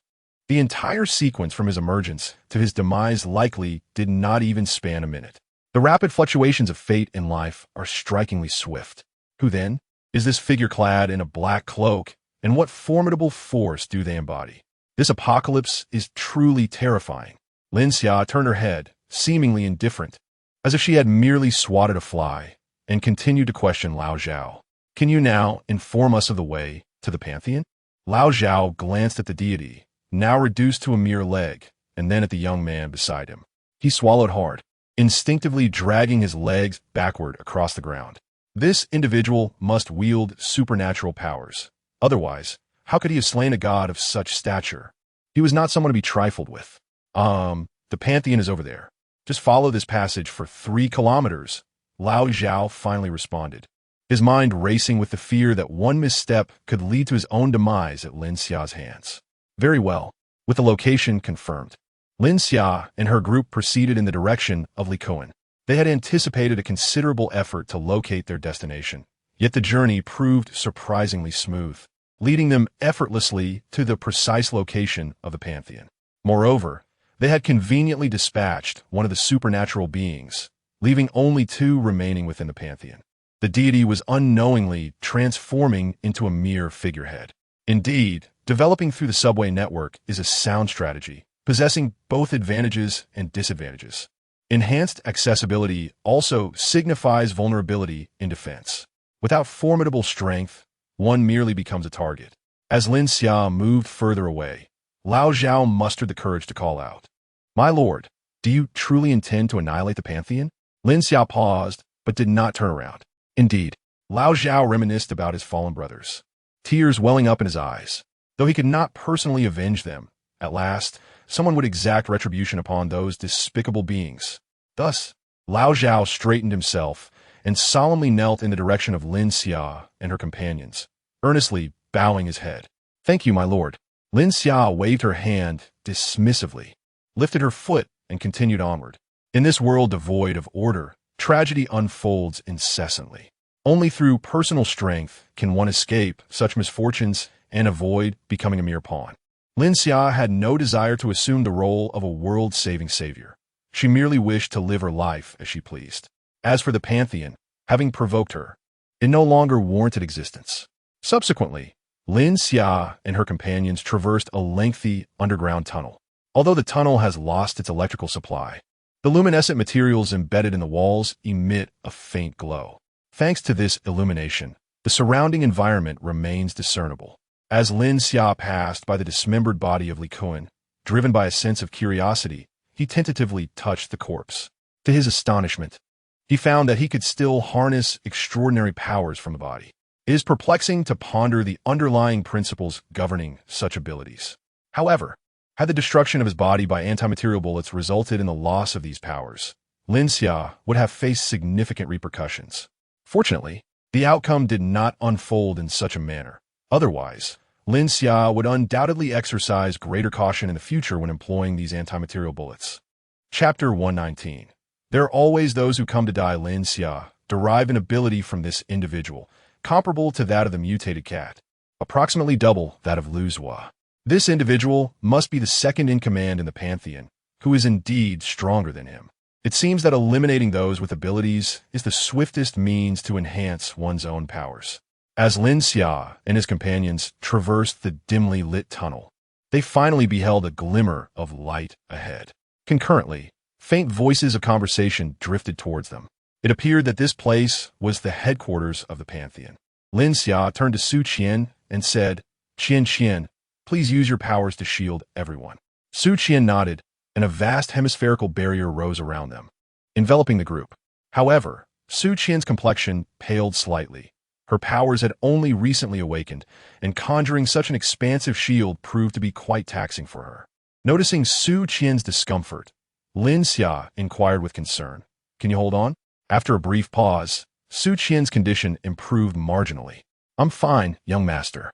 The entire sequence from his emergence to his demise likely did not even span a minute. The rapid fluctuations of fate and life are strikingly swift. Who then is this figure clad in a black cloak, and what formidable force do they embody? This apocalypse is truly terrifying. Lin Xia turned her head, seemingly indifferent, as if she had merely swatted a fly, and continued to question Lao Zhao. Can you now inform us of the way to the Pantheon? Lao Zhao glanced at the deity, now reduced to a mere leg, and then at the young man beside him. He swallowed hard, instinctively dragging his legs backward across the ground. This individual must wield supernatural powers. Otherwise, how could he have slain a god of such stature? He was not someone to be trifled with. The Pantheon is over there. Just follow this passage for 3 kilometers. Lao Zhao finally responded, his mind racing with the fear that one misstep could lead to his own demise at Lin Xia's hands. Very well, with the location confirmed, Lin Xia and her group proceeded in the direction of Li Kuan. They had anticipated a considerable effort to locate their destination, yet the journey proved surprisingly smooth, leading them effortlessly to the precise location of the Pantheon. Moreover, they had conveniently dispatched one of the supernatural beings, leaving only 2 remaining within the Pantheon. The deity was unknowingly transforming into a mere figurehead. Indeed, developing through the subway network is a sound strategy, possessing both advantages and disadvantages. Enhanced accessibility also signifies vulnerability in defense. Without formidable strength, one merely becomes a target. As Lin Xia moved further away, Lao Zhao mustered the courage to call out, "My lord, do you truly intend to annihilate the Pantheon?" Lin Xia paused, but did not turn around. Indeed, Lao Zhao reminisced about his fallen brothers, tears welling up in his eyes. Though he could not personally avenge them, at last, someone would exact retribution upon those despicable beings. Thus, Lao Zhao straightened himself and solemnly knelt in the direction of Lin Xia and her companions, earnestly bowing his head. "Thank you, my lord." Lin Xia waved her hand dismissively, lifted her foot, and continued onward. In this world devoid of order, tragedy unfolds incessantly. Only through personal strength can one escape such misfortunes and avoid becoming a mere pawn. Lin Xia had no desire to assume the role of a world-saving savior. She merely wished to live her life as she pleased. As for the Pantheon, having provoked her, it no longer warranted existence. Subsequently, Lin Xia and her companions traversed a lengthy underground tunnel. Although the tunnel has lost its electrical supply, the luminescent materials embedded in the walls emit a faint glow. Thanks to this illumination, the surrounding environment remains discernible. As Lin Xia passed by the dismembered body of Li Kun, driven by a sense of curiosity, he tentatively touched the corpse. To his astonishment, he found that he could still harness extraordinary powers from the body. It is perplexing to ponder the underlying principles governing such abilities. However, had the destruction of his body by anti-material bullets resulted in the loss of these powers, Lin Xia would have faced significant repercussions. Fortunately, the outcome did not unfold in such a manner. Otherwise, Lin Xia would undoubtedly exercise greater caution in the future when employing these anti-material bullets. Chapter 119. There are always those who come to die. Lin Xia derived an ability from this individual, comparable to that of the mutated cat, approximately double that of Lu Zhua. This individual must be the second in command in the Pantheon, who is indeed stronger than him. It seems that eliminating those with abilities is the swiftest means to enhance one's own powers. As Lin Xia and his companions traversed the dimly lit tunnel, they finally beheld a glimmer of light ahead. Concurrently, faint voices of conversation drifted towards them. It appeared that this place was the headquarters of the Pantheon. Lin Xia turned to Su Qian and said, Qian, please use your powers to shield everyone. Su Qian nodded, and a vast hemispherical barrier rose around them, enveloping the group. However, Su Qian's complexion paled slightly. Her powers had only recently awakened, and conjuring such an expansive shield proved to be quite taxing for her. Noticing Su Qian's discomfort, Lin Xia inquired with concern, Can you hold on? After a brief pause, Su Qian's condition improved marginally. I'm fine, young master.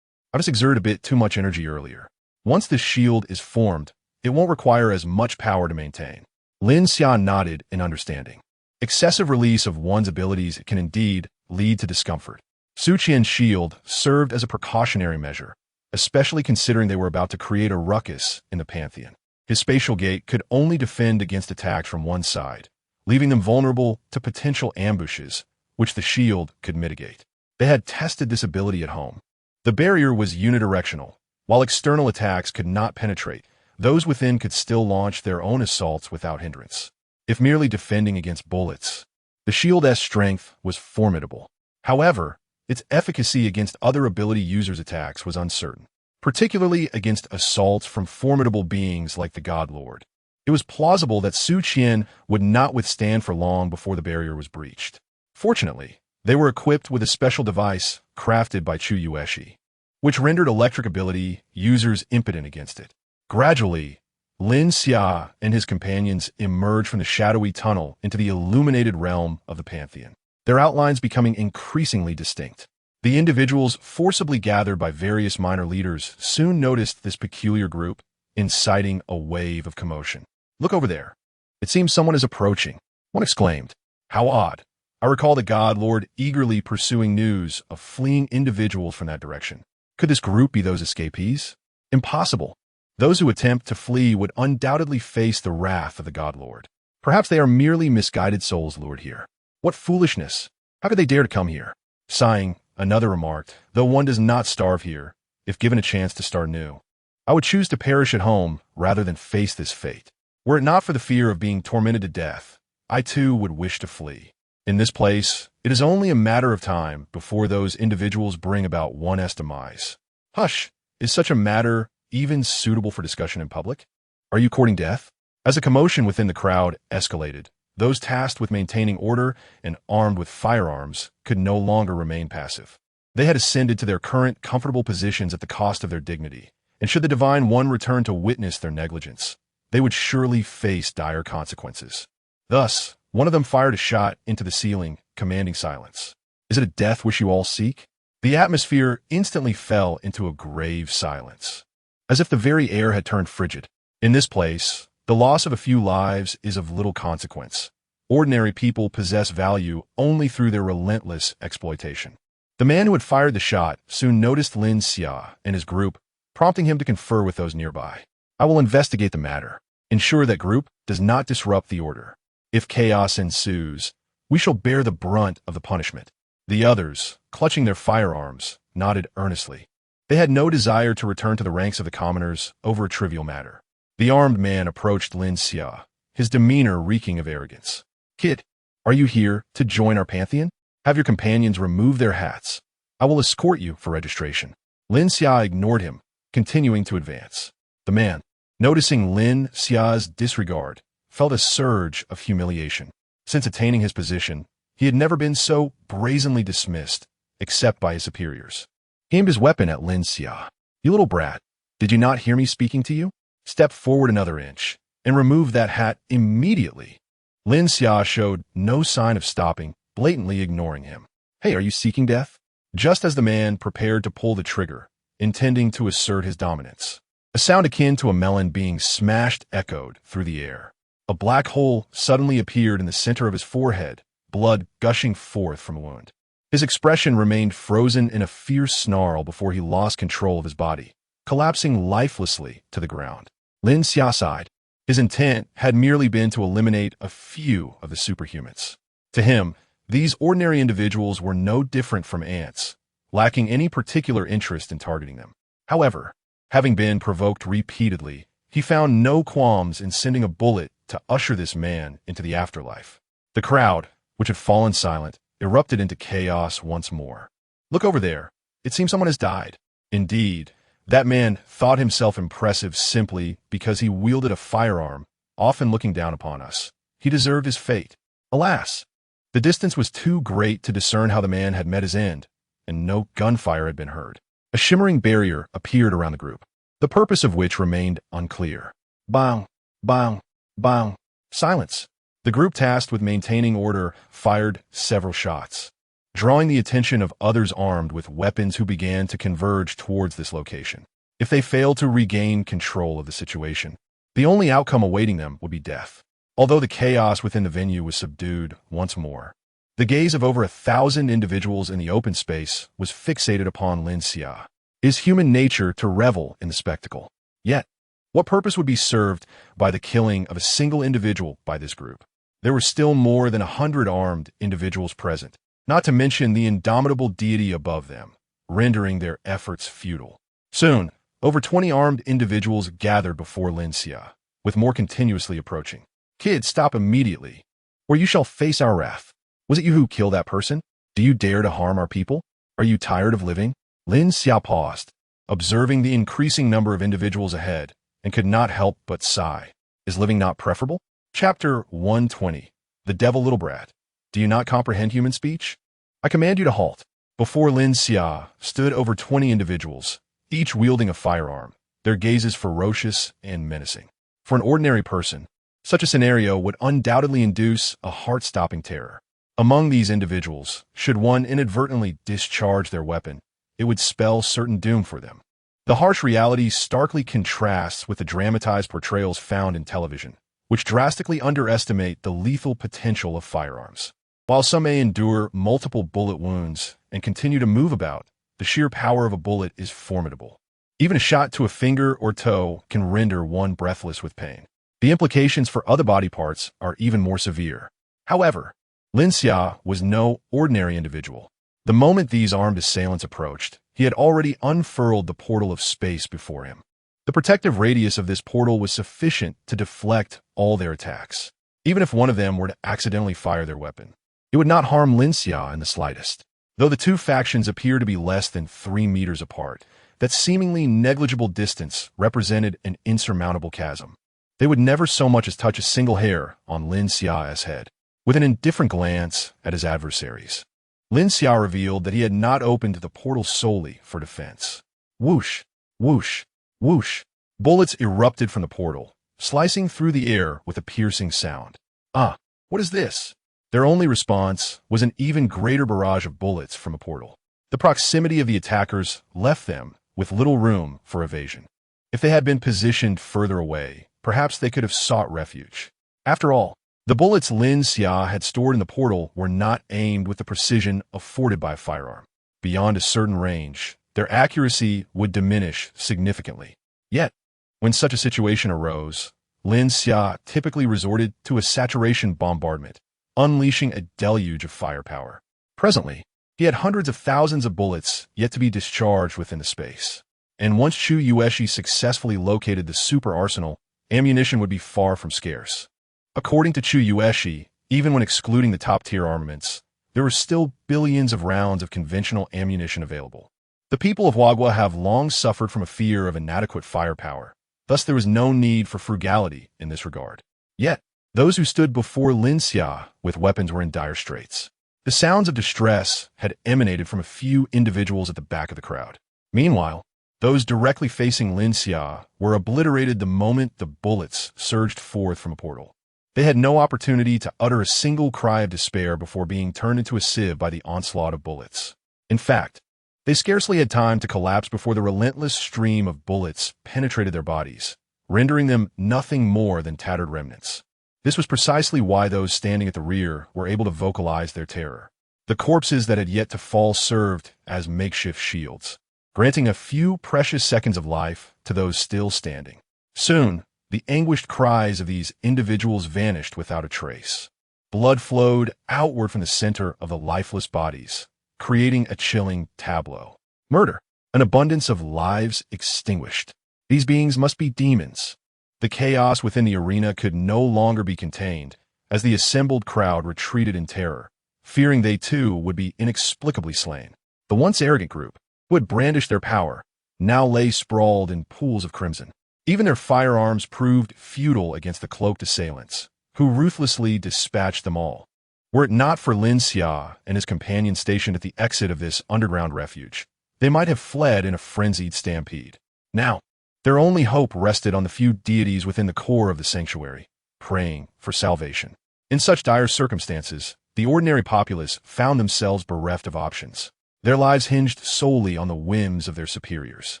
I just exerted a bit too much energy earlier. Once the shield is formed, it won't require as much power to maintain. Lin Xia nodded in understanding. Excessive release of one's abilities can indeed lead to discomfort. Su Qian's shield served as a precautionary measure, especially considering they were about to create a ruckus in the Pantheon. His spatial gate could only defend against attacks from one side, leaving them vulnerable to potential ambushes, which the shield could mitigate. They had tested this ability at home. The barrier was unidirectional. While external attacks could not penetrate, those within could still launch their own assaults without hindrance. If merely defending against bullets, the shield's strength was formidable. However, its efficacy against other ability users' attacks was uncertain, particularly against assaults from formidable beings like the God Lord. It was plausible that Su Qian would not withstand for long before the barrier was breached. Fortunately, they were equipped with a special device crafted by Chu Yueshi, which rendered electric ability users impotent against it. Gradually, Lin Xia and his companions emerged from the shadowy tunnel into the illuminated realm of the Pantheon, their outlines becoming increasingly distinct. The individuals forcibly gathered by various minor leaders soon noticed this peculiar group, inciting a wave of commotion. Look over there. It seems someone is approaching. One exclaimed. How odd. I recall the God Lord eagerly pursuing news of fleeing individuals from that direction. Could this group be those escapees? Impossible. Those who attempt to flee would undoubtedly face the wrath of the God Lord. Perhaps they are merely misguided souls lured here. What foolishness! How could they dare to come here? Sighing, another remarked, Though one does not starve here, if given a chance to start new, I would choose to perish at home rather than face this fate. Were it not for the fear of being tormented to death, I too would wish to flee. In this place, it is only a matter of time before those individuals bring about one's demise. Hush! Is such a matter even suitable for discussion in public? Are you courting death? As a commotion within the crowd escalated, those tasked with maintaining order and armed with firearms could no longer remain passive. They had ascended to their current comfortable positions at the cost of their dignity, and should the Divine One return to witness their negligence, they would surely face dire consequences. Thus, one of them fired a shot into the ceiling, commanding silence. Is it a death which you all seek? The atmosphere instantly fell into a grave silence, as if the very air had turned frigid. In this place, the loss of a few lives is of little consequence. Ordinary people possess value only through their relentless exploitation. The man who had fired the shot soon noticed Lin Xia and his group, prompting him to confer with those nearby. I will investigate the matter. Ensure that group does not disrupt the order. If chaos ensues, we shall bear the brunt of the punishment. The others, clutching their firearms, nodded earnestly. They had no desire to return to the ranks of the commoners over a trivial matter. The armed man approached Lin Xia, his demeanor reeking of arrogance. Kid, are you here to join our Pantheon? Have your companions remove their hats. I will escort you for registration." Lin Xia ignored him, continuing to advance. The man, noticing Lin Xia's disregard, felt a surge of humiliation. Since attaining his position, he had never been so brazenly dismissed, except by his superiors. He aimed his weapon at Lin Xia. "You little brat, did you not hear me speaking to you? Step forward another inch, and remove that hat immediately." Lin Xia showed no sign of stopping, blatantly ignoring him. "Hey, are you seeking death?" Just as the man prepared to pull the trigger, intending to assert his dominance, a sound akin to a melon being smashed echoed through the air. A black hole suddenly appeared in the center of his forehead, blood gushing forth from a wound. His expression remained frozen in a fierce snarl before he lost control of his body, collapsing lifelessly to the ground. Lin Xia sighed. His intent had merely been to eliminate a few of the superhumans. To him, these ordinary individuals were no different from ants, lacking any particular interest in targeting them. However, having been provoked repeatedly, he found no qualms in sending a bullet to usher this man into the afterlife. The crowd, which had fallen silent, erupted into chaos once more. "Look over there. It seems someone has died." Indeed, that man thought himself impressive simply because he wielded a firearm, often looking down upon us. He deserved his fate. Alas! The distance was too great to discern how the man had met his end, and no gunfire had been heard. A shimmering barrier appeared around the group, the purpose of which remained unclear. Bang! Bang! Bang! Silence. The group tasked with maintaining order fired several shots, drawing the attention of others armed with weapons who began to converge towards this location. If they failed to regain control of the situation, the only outcome awaiting them would be death. Although the chaos within the venue was subdued once more, the gaze of over 1,000 individuals in the open space was fixated upon Lin Xia. It is human nature to revel in the spectacle. Yet, what purpose would be served by the killing of a single individual by this group? There were still more than 100 armed individuals present, not to mention the indomitable deity above them, rendering their efforts futile. Soon, over 20 armed individuals gathered before Lin Xia, with more continuously approaching. "Kid, stop immediately, or you shall face our wrath. Was it you who killed that person? Do you dare to harm our people? Are you tired of living?" Lin Xia paused, observing the increasing number of individuals ahead, and could not help but sigh. Is living not preferable? Chapter 120. The Devil Little Brat. Do you not comprehend human speech? I command you to halt. Before Lin Xia stood over 20 individuals, each wielding a firearm, their gazes ferocious and menacing. For an ordinary person, such a scenario would undoubtedly induce a heart-stopping terror. Among these individuals, should one inadvertently discharge their weapon, it would spell certain doom for them. The harsh reality starkly contrasts with the dramatized portrayals found in television, which drastically underestimate the lethal potential of firearms. While some may endure multiple bullet wounds and continue to move about, the sheer power of a bullet is formidable. Even a shot to a finger or toe can render one breathless with pain. The implications for other body parts are even more severe. However, Lin Xia was no ordinary individual. The moment these armed assailants approached, he had already unfurled the portal of space before him. The protective radius of this portal was sufficient to deflect all their attacks. Even if one of them were to accidentally fire their weapon, it would not harm Lin Xia in the slightest. Though the two factions appear to be less than 3 meters apart, that seemingly negligible distance represented an insurmountable chasm. They would never so much as touch a single hair on Lin Xia's head. With an indifferent glance at his adversaries, Lin Xia revealed that he had not opened the portal solely for defense. Whoosh, whoosh, whoosh. Bullets erupted from the portal, slicing through the air with a piercing sound. Ah, what is this? Their only response was an even greater barrage of bullets from a portal. The proximity of the attackers left them with little room for evasion. If they had been positioned further away, perhaps they could have sought refuge. After all, the bullets Lin Xia had stored in the portal were not aimed with the precision afforded by a firearm. Beyond a certain range, their accuracy would diminish significantly. Yet, when such a situation arose, Lin Xia typically resorted to a saturation bombardment, unleashing a deluge of firepower. Presently, he had hundreds of thousands of bullets yet to be discharged within the space. And once Chu Yueshi successfully located the super arsenal, ammunition would be far from scarce. According to Chu Yueshi, even when excluding the top-tier armaments, there were still billions of rounds of conventional ammunition available. The people of Wagwa have long suffered from a fear of inadequate firepower, thus there was no need for frugality in this regard. Yet, those who stood before Lin Xia with weapons were in dire straits. The sounds of distress had emanated from a few individuals at the back of the crowd. Meanwhile, those directly facing Lin Xia were obliterated the moment the bullets surged forth from a portal. They had no opportunity to utter a single cry of despair before being turned into a sieve by the onslaught of bullets. In fact, they scarcely had time to collapse before the relentless stream of bullets penetrated their bodies, rendering them nothing more than tattered remnants. This was precisely why those standing at the rear were able to vocalize their terror. The corpses that had yet to fall served as makeshift shields, granting a few precious seconds of life to those still standing. Soon, the anguished cries of these individuals vanished without a trace. Blood flowed outward from the center of the lifeless bodies, creating a chilling tableau. Murder, an abundance of lives extinguished. These beings must be demons. The chaos within the arena could no longer be contained as the assembled crowd retreated in terror, fearing they too would be inexplicably slain. The once arrogant group, who had brandished their power, now lay sprawled in pools of crimson. Even their firearms proved futile against the cloaked assailants, who ruthlessly dispatched them all. Were it not for Lin Xia and his companions stationed at the exit of this underground refuge, they might have fled in a frenzied stampede. Now, their only hope rested on the few deities within the core of the sanctuary, praying for salvation. In such dire circumstances, the ordinary populace found themselves bereft of options. Their lives hinged solely on the whims of their superiors.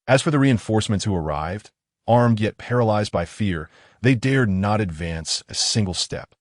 As for the reinforcements who arrived, armed yet paralyzed by fear, they dared not advance a single step.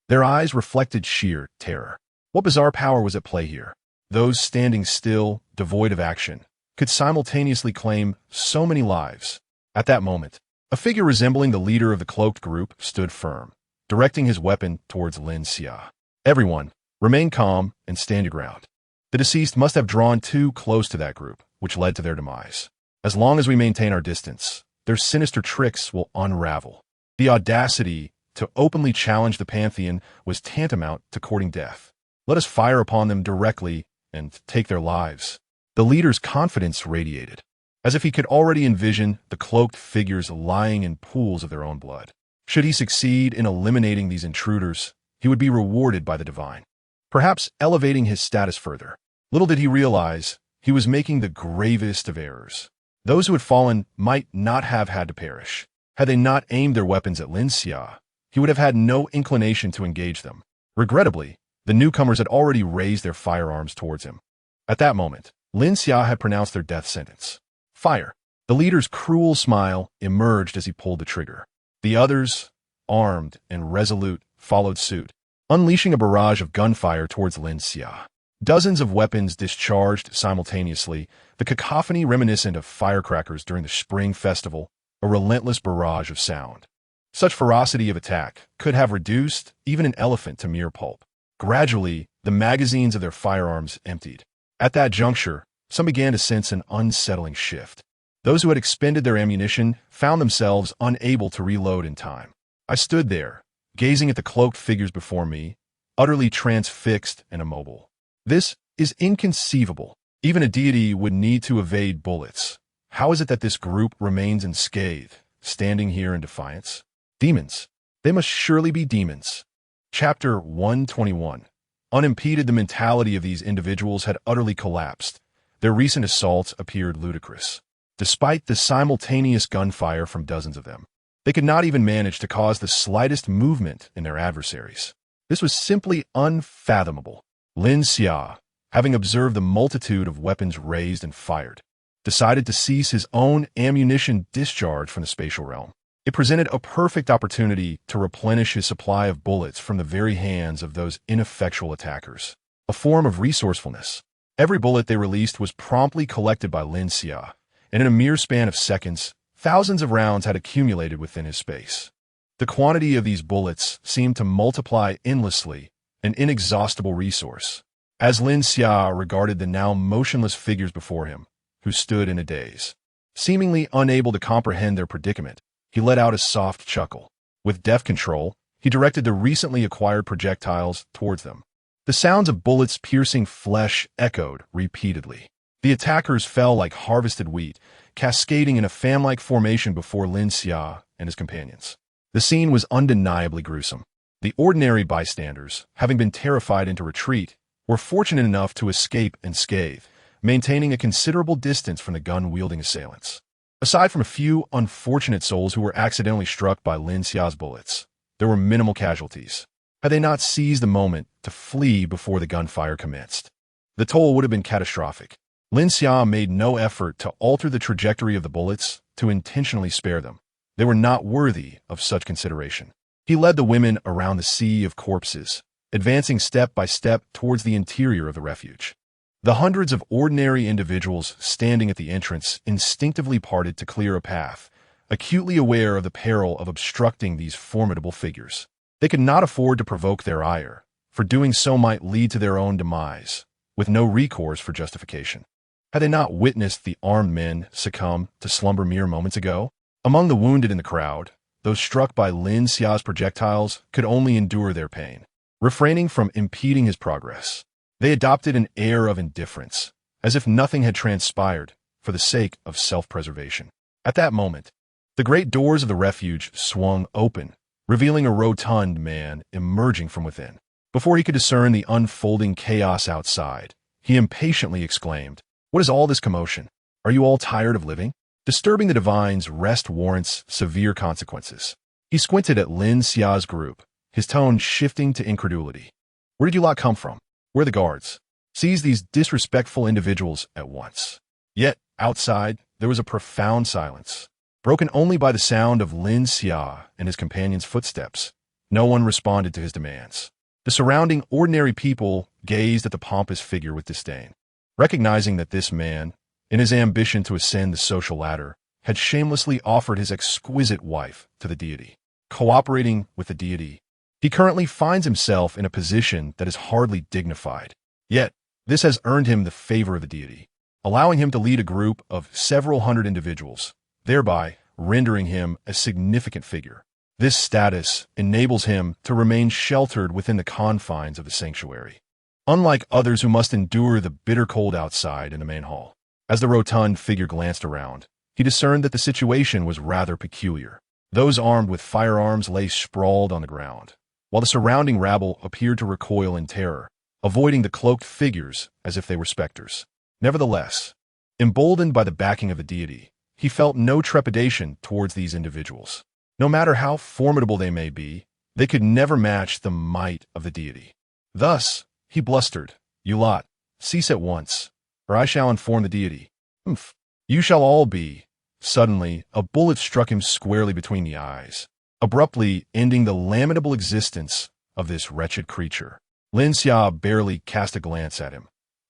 Their eyes reflected sheer terror. What bizarre power was at play here? Those standing still, devoid of action, could simultaneously claim so many lives. At that moment, a figure resembling the leader of the cloaked group stood firm, directing his weapon towards Lin Xia. Everyone, remain calm and stand your ground. The deceased must have drawn too close to that group, which led to their demise. As long as we maintain our distance, their sinister tricks will unravel. The audacity to openly challenge the Pantheon was tantamount to courting death. Let us fire upon them directly and take their lives. The leader's confidence radiated, as if he could already envision the cloaked figures lying in pools of their own blood. Should he succeed in eliminating these intruders, he would be rewarded by the divine, perhaps elevating his status further. Little did he realize, he was making the gravest of errors. Those who had fallen might not have had to perish. Had they not aimed their weapons at Lin Xia, he would have had no inclination to engage them. Regrettably, the newcomers had already raised their firearms towards him. At that moment, Lin Xia had pronounced their death sentence. Fire. The leader's cruel smile emerged as he pulled the trigger. The others, armed and resolute, followed suit, unleashing a barrage of gunfire towards Lin Xia. Dozens of weapons discharged simultaneously, the cacophony reminiscent of firecrackers during the spring festival, a relentless barrage of sound. Such ferocity of attack could have reduced even an elephant to mere pulp. Gradually, the magazines of their firearms emptied. At that juncture, some began to sense an unsettling shift. Those who had expended their ammunition found themselves unable to reload in time. I stood there, gazing at the cloaked figures before me, utterly transfixed and immobile. This is inconceivable. Even a deity would need to evade bullets. How is it that this group remains unscathed, standing here in defiance? Demons. They must surely be demons. Chapter 121. Unimpeded, the mentality of these individuals had utterly collapsed. Their recent assaults appeared ludicrous. Despite the simultaneous gunfire from dozens of them, they could not even manage to cause the slightest movement in their adversaries. This was simply unfathomable. Lin Xia, having observed the multitude of weapons raised and fired, decided to cease his own ammunition discharge from the spatial realm. It presented a perfect opportunity to replenish his supply of bullets from the very hands of those ineffectual attackers, a form of resourcefulness. Every bullet they released was promptly collected by Lin Xia, and in a mere span of seconds, thousands of rounds had accumulated within his space. The quantity of these bullets seemed to multiply endlessly, an inexhaustible resource. As Lin Xia regarded the now motionless figures before him, who stood in a daze, seemingly unable to comprehend their predicament, he let out a soft chuckle. With deft control, he directed the recently acquired projectiles towards them. The sounds of bullets piercing flesh echoed repeatedly. The attackers fell like harvested wheat, cascading in a fan-like formation before Lin Xia and his companions. The scene was undeniably gruesome. The ordinary bystanders, having been terrified into retreat, were fortunate enough to escape unscathed, maintaining a considerable distance from the gun-wielding assailants. Aside from a few unfortunate souls who were accidentally struck by Lin Xia's bullets, there were minimal casualties. Had they not seized the moment to flee before the gunfire commenced, the toll would have been catastrophic. Lin Xia made no effort to alter the trajectory of the bullets to intentionally spare them. They were not worthy of such consideration. He led the women around the sea of corpses, advancing step by step towards the interior of the refuge. The hundreds of ordinary individuals standing at the entrance instinctively parted to clear a path, acutely aware of the peril of obstructing these formidable figures. They could not afford to provoke their ire, for doing so might lead to their own demise, with no recourse for justification. Had they not witnessed the armed men succumb to slumber mere moments ago? Among the wounded in the crowd, those struck by Lin Xia's projectiles could only endure their pain, refraining from impeding his progress. They adopted an air of indifference, as if nothing had transpired, for the sake of self-preservation. At that moment, the great doors of the refuge swung open, revealing a rotund man emerging from within. Before he could discern the unfolding chaos outside, he impatiently exclaimed, "What is all this commotion? Are you all tired of living? Disturbing the divine's rest warrants severe consequences." He squinted at Lin Xia's group, his tone shifting to incredulity. "Where did you lot come from? Where are the guards? Seize these disrespectful individuals at once." Yet, outside, there was a profound silence, broken only by the sound of Lin Xia and his companions' footsteps. No one responded to his demands. The surrounding ordinary people gazed at the pompous figure with disdain, recognizing that this man, in his ambition to ascend the social ladder, had shamelessly offered his exquisite wife to the deity. Cooperating with the deity, he currently finds himself in a position that is hardly dignified. Yet, this has earned him the favor of the deity, allowing him to lead a group of several hundred individuals, thereby rendering him a significant figure. This status enables him to remain sheltered within the confines of the sanctuary, unlike others who must endure the bitter cold outside in the main hall. As the rotund figure glanced around, he discerned that the situation was rather peculiar. Those armed with firearms lay sprawled on the ground, while the surrounding rabble appeared to recoil in terror, avoiding the cloaked figures as if they were specters. Nevertheless, emboldened by the backing of the deity, he felt no trepidation towards these individuals. No matter how formidable they may be, they could never match the might of the deity. Thus, he blustered, "You lot, cease at once, or I shall inform the deity." "Humph, you shall all be." Suddenly, a bullet struck him squarely between the eyes, abruptly ending the lamentable existence of this wretched creature. Lin Xia barely cast a glance at him.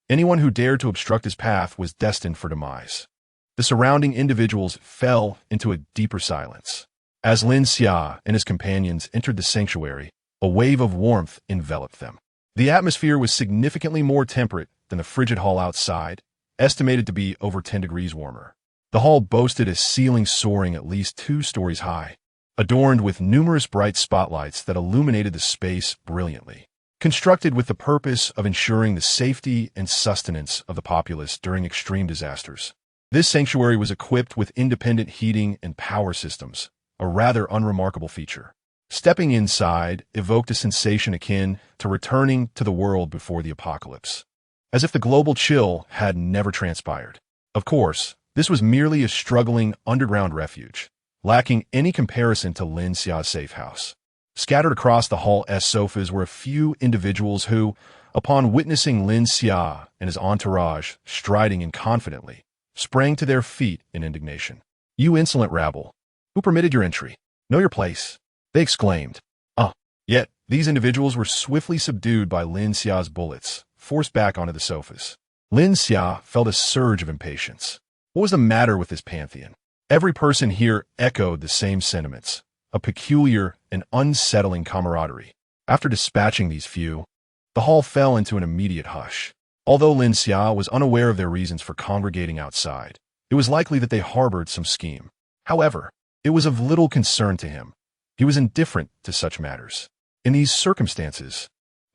Anyone who dared to obstruct his path was destined for demise. The surrounding individuals fell into a deeper silence. As Lin Xia and his companions entered the sanctuary, a wave of warmth enveloped them. The atmosphere was significantly more temperate than the frigid hall outside, estimated to be over 10 degrees warmer. The hall boasted a ceiling soaring at least 2 stories high, adorned with numerous bright spotlights that illuminated the space brilliantly. Constructed with the purpose of ensuring the safety and sustenance of the populace during extreme disasters, this sanctuary was equipped with independent heating and power systems, a rather unremarkable feature. Stepping inside evoked a sensation akin to returning to the world before the apocalypse, as if the global chill had never transpired. Of course, this was merely a struggling underground refuge, lacking any comparison to Lin Xia's safe house. Scattered across the hall's sofas were a few individuals who, upon witnessing Lin Xia and his entourage striding confidently, sprang to their feet in indignation. "You insolent rabble! Who permitted your entry? Know your place!" they exclaimed. Yet, these individuals were swiftly subdued by Lin Xia's bullets, forced back onto the sofas. Lin Xia felt a surge of impatience. What was the matter with this Pantheon? Every person here echoed the same sentiments, a peculiar and unsettling camaraderie. After dispatching these few, the hall fell into an immediate hush. Although Lin Xia was unaware of their reasons for congregating outside, it was likely that they harbored some scheme. However, it was of little concern to him. He was indifferent to such matters. In these circumstances,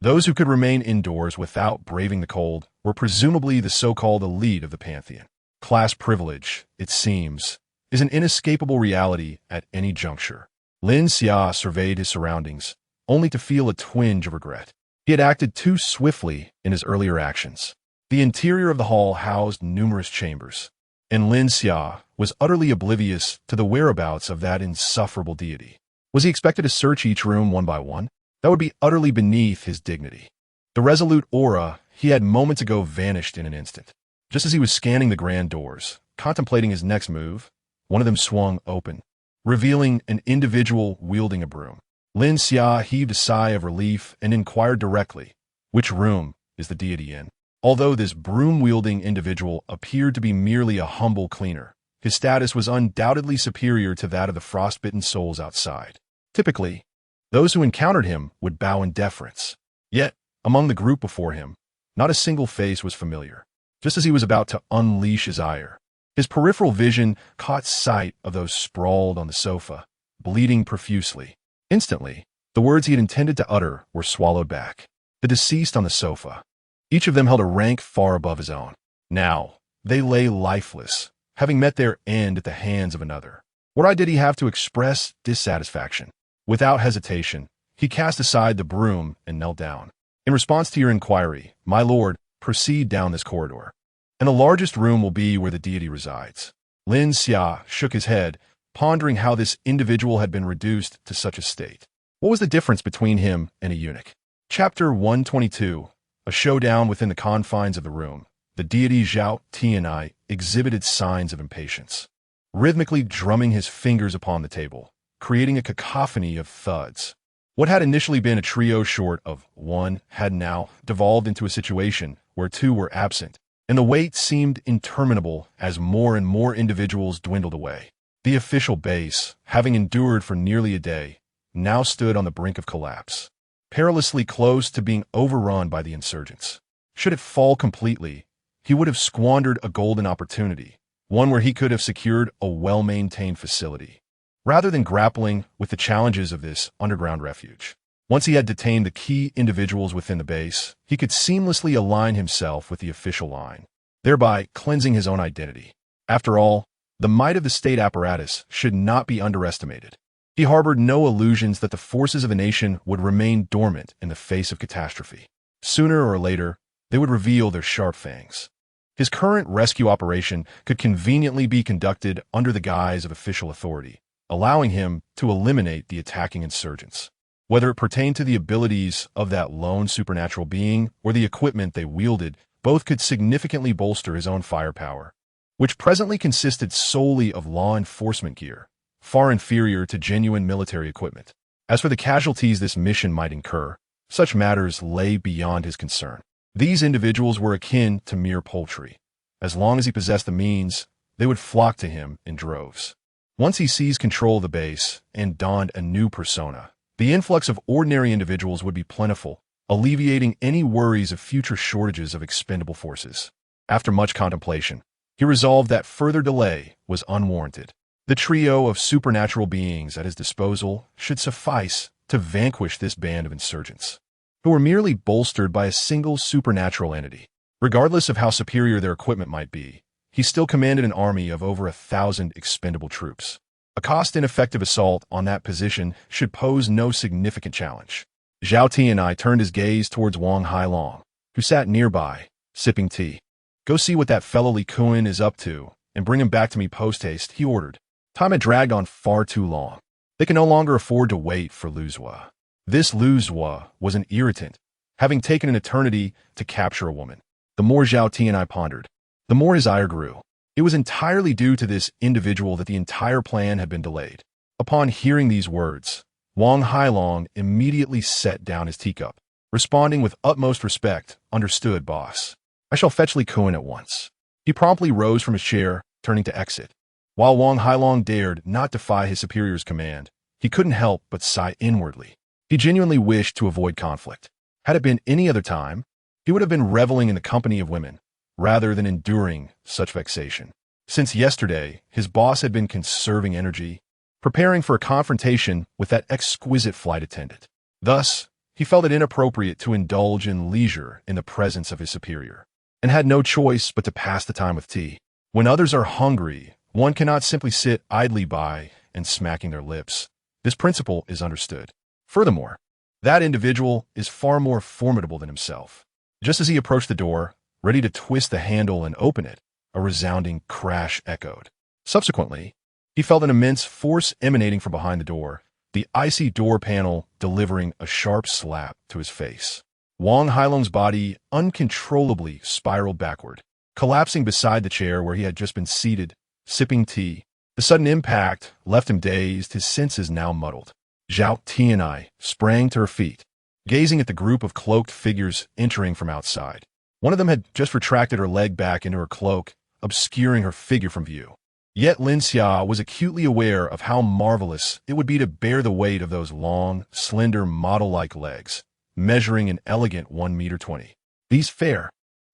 Those who could remain indoors without braving the cold were presumably the so-called elite of the Pantheon. Class privilege, it seems, is an inescapable reality at any juncture. Lin Xia surveyed his surroundings, only to feel a twinge of regret. He had acted too swiftly in his earlier actions. The interior of the hall housed numerous chambers, and Lin Xia was utterly oblivious to the whereabouts of that insufferable deity. Was he expected to search each room one by one? That would be utterly beneath his dignity. The resolute aura he had moments ago vanished in an instant. Just as he was scanning the grand doors, contemplating his next move, one of them swung open, revealing an individual wielding a broom. Lin Xia heaved a sigh of relief and inquired directly, "Which room is the deity in?" Although this broom-wielding individual appeared to be merely a humble cleaner, his status was undoubtedly superior to that of the frostbitten souls outside. Typically, those who encountered him would bow in deference. Yet, among the group before him, not a single face was familiar. Just as he was about to unleash his ire, his peripheral vision caught sight of those sprawled on the sofa, bleeding profusely. Instantly, the words he had intended to utter were swallowed back. The deceased on the sofa. Each of them held a rank far above his own. Now, they lay lifeless, having met their end at the hands of another. Why did he have to express dissatisfaction? Without hesitation, he cast aside the broom and knelt down. "In response to your inquiry, my lord, proceed down this corridor, and the largest room will be where the deity resides." Lin Xia shook his head, pondering how this individual had been reduced to such a state. What was the difference between him and a eunuch? Chapter 122. A showdown within the confines of the room. The deity Zhao Tianai exhibited signs of impatience, rhythmically drumming his fingers upon the table, creating a cacophony of thuds. What had initially been a trio short of one had now devolved into a situation where two were absent, and the wait seemed interminable as more and more individuals dwindled away. The official base, having endured for nearly a day, now stood on the brink of collapse, perilously close to being overrun by the insurgents. Should it fall completely, he would have squandered a golden opportunity, one where he could have secured a well-maintained facility, rather than grappling with the challenges of this underground refuge. Once he had detained the key individuals within the base, he could seamlessly align himself with the official line, thereby cleansing his own identity. After all, the might of the state apparatus should not be underestimated. He harbored no illusions that the forces of a nation would remain dormant in the face of catastrophe. Sooner or later, they would reveal their sharp fangs. His current rescue operation could conveniently be conducted under the guise of official authority, allowing him to eliminate the attacking insurgents. Whether it pertained to the abilities of that lone supernatural being or the equipment they wielded, both could significantly bolster his own firepower, which presently consisted solely of law enforcement gear, far inferior to genuine military equipment. As for the casualties this mission might incur, such matters lay beyond his concern. These individuals were akin to mere poultry. As long as he possessed the means, they would flock to him in droves. Once he seized control of the base and donned a new persona, the influx of ordinary individuals would be plentiful, alleviating any worries of future shortages of expendable forces. After much contemplation, he resolved that further delay was unwarranted. The trio of supernatural beings at his disposal should suffice to vanquish this band of insurgents, who were merely bolstered by a single supernatural entity. Regardless of how superior their equipment might be, he still commanded an army of over 1,000 expendable troops. A cost-ineffective assault on that position should pose no significant challenge. Zhao Tianai turned his gaze towards Wang Hailong, who sat nearby, sipping tea. "Go see what that fellow Li Kuan is up to, and bring him back to me post-haste," he ordered. Time had dragged on far too long. They could no longer afford to wait for Luzhua. This Luzhua was an irritant, having taken an eternity to capture a woman. The more Zhao Tianai pondered, the more his ire grew. It was entirely due to this individual that the entire plan had been delayed. Upon hearing these words, Wang Hailong immediately set down his teacup, responding with utmost respect. "Understood, boss. I shall fetch Li Kuan at once." He promptly rose from his chair, turning to exit. While Wang Hailong dared not defy his superior's command, he couldn't help but sigh inwardly. He genuinely wished to avoid conflict. Had it been any other time, he would have been reveling in the company of women, rather than enduring such vexation. Since yesterday, his boss had been conserving energy, preparing for a confrontation with that exquisite flight attendant. Thus, he felt it inappropriate to indulge in leisure in the presence of his superior, and had no choice but to pass the time with tea. When others are hungry, one cannot simply sit idly by and smacking their lips. This principle is understood. Furthermore, that individual is far more formidable than himself. Just as he approached the door, ready to twist the handle and open it, a resounding crash echoed. Subsequently, he felt an immense force emanating from behind the door, the icy door panel delivering a sharp slap to his face. Wang Hailong's body uncontrollably spiraled backward, collapsing beside the chair where he had just been seated, sipping tea. The sudden impact left him dazed, his senses now muddled. Zhao Tianai sprang to her feet, gazing at the group of cloaked figures entering from outside. One of them had just retracted her leg back into her cloak, obscuring her figure from view. Yet Lin Xia was acutely aware of how marvelous it would be to bear the weight of those long, slender, model-like legs, measuring an elegant 1 meter 20. These fair,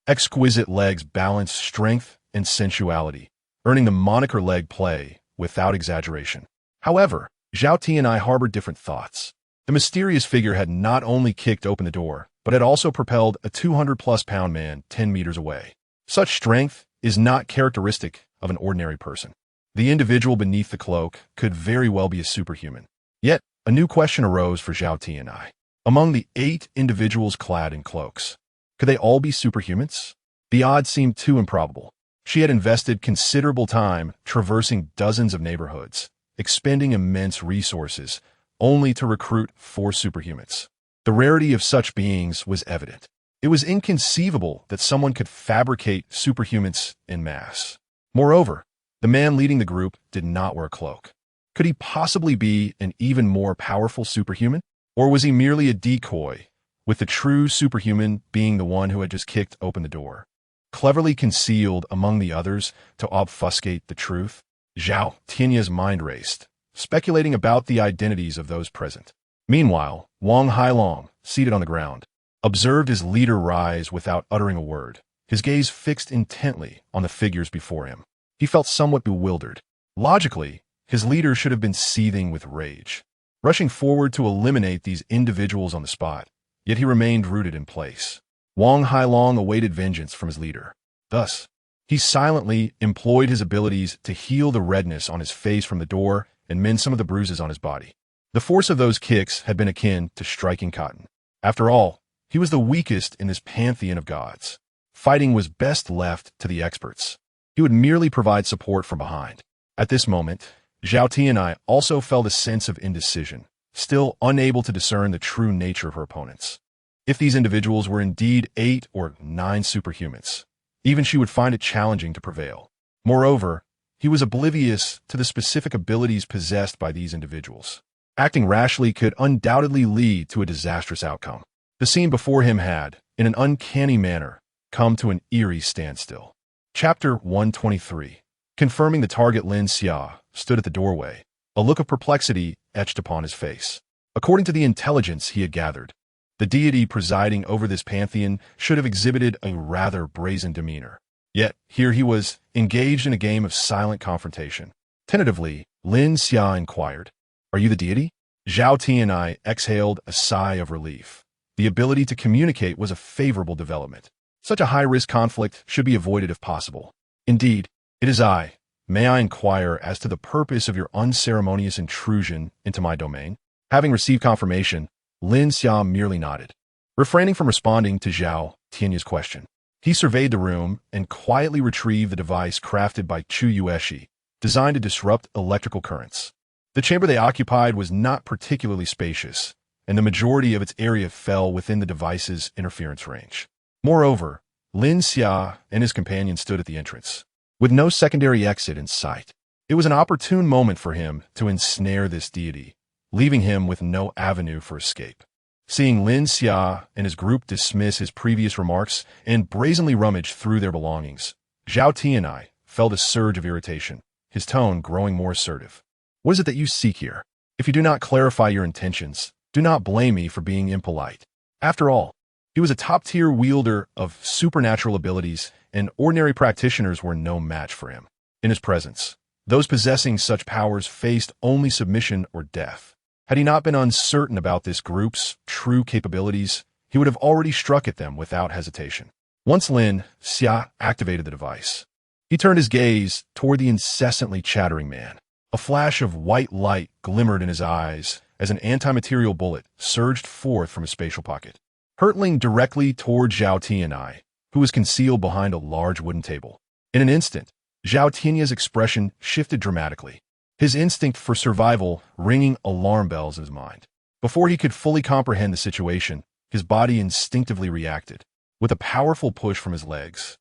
exquisite legs balanced strength and sensuality, earning the moniker leg play without exaggeration. However, Zhao Tianai harbored different thoughts. The mysterious figure had not only kicked open the door, but had also propelled a 200-plus-pound man 10 meters away. Such strength is not characteristic of an ordinary person. The individual beneath the cloak could very well be a superhuman. Yet, a new question arose for Zhao Tianai. Among the 8 individuals clad in cloaks, could they all be superhumans? The odds seemed too improbable. She had invested considerable time traversing dozens of neighborhoods, expending immense resources, only to recruit 4 superhumans. The rarity of such beings was evident. It was inconceivable that someone could fabricate superhumans en masse. Moreover, the man leading the group did not wear a cloak. Could he possibly be an even more powerful superhuman? Or was he merely a decoy, with the true superhuman being the one who had just kicked open the door, cleverly concealed among the others to obfuscate the truth? Zhao Tianya's mind raced, speculating about the identities of those present. Meanwhile, Wang Hailong, seated on the ground, observed his leader rise without uttering a word, his gaze fixed intently on the figures before him. He felt somewhat bewildered. Logically, his leader should have been seething with rage, rushing forward to eliminate these individuals on the spot, yet he remained rooted in place. Wang Hailong awaited vengeance from his leader. Thus, he silently employed his abilities to heal the redness on his face from the door and mend some of the bruises on his body. The force of those kicks had been akin to striking cotton. After all, he was the weakest in this pantheon of gods. Fighting was best left to the experts. He would merely provide support from behind. At this moment, Zhao Tianai also felt a sense of indecision, still unable to discern the true nature of her opponents. If these individuals were indeed 8 or 9 superhumans, even she would find it challenging to prevail. Moreover, he was oblivious to the specific abilities possessed by these individuals. Acting rashly could undoubtedly lead to a disastrous outcome. The scene before him had, in an uncanny manner, come to an eerie standstill. Chapter 123. Confirming the target, Lin Xia stood at the doorway, a look of perplexity etched upon his face. According to the intelligence he had gathered, the deity presiding over this pantheon should have exhibited a rather brazen demeanor. Yet, here he was, engaged in a game of silent confrontation. Tentatively, Lin Xia inquired, "Are you the deity?" Zhao Tianai exhaled a sigh of relief. The ability to communicate was a favorable development. Such a high-risk conflict should be avoided if possible. "Indeed, it is I. May I inquire as to the purpose of your unceremonious intrusion into my domain?" Having received confirmation, Lin Xia merely nodded. Refraining from responding to Zhao Tianya's question, he surveyed the room and quietly retrieved the device crafted by Chu Yueshi, designed to disrupt electrical currents. The chamber they occupied was not particularly spacious, and the majority of its area fell within the device's interference range. Moreover, Lin Xia and his companion stood at the entrance, with no secondary exit in sight. It was an opportune moment for him to ensnare this deity, leaving him with no avenue for escape. Seeing Lin Xia and his group dismiss his previous remarks and brazenly rummage through their belongings, Zhao Tianai felt a surge of irritation, his tone growing more assertive. "What is it that you seek here? If you do not clarify your intentions, do not blame me for being impolite." After all, he was a top-tier wielder of supernatural abilities, and ordinary practitioners were no match for him. In his presence, those possessing such powers faced only submission or death. Had he not been uncertain about this group's true capabilities, he would have already struck at them without hesitation. Once Lin Xia activated the device, he turned his gaze toward the incessantly chattering man. A flash of white light glimmered in his eyes as an anti-material bullet surged forth from his spatial pocket, hurtling directly toward Zhao Tianai, who was concealed behind a large wooden table. In an instant, Zhao Tianai's expression shifted dramatically, his instinct for survival ringing alarm bells in his mind. Before he could fully comprehend the situation, his body instinctively reacted. With a powerful push from his legs,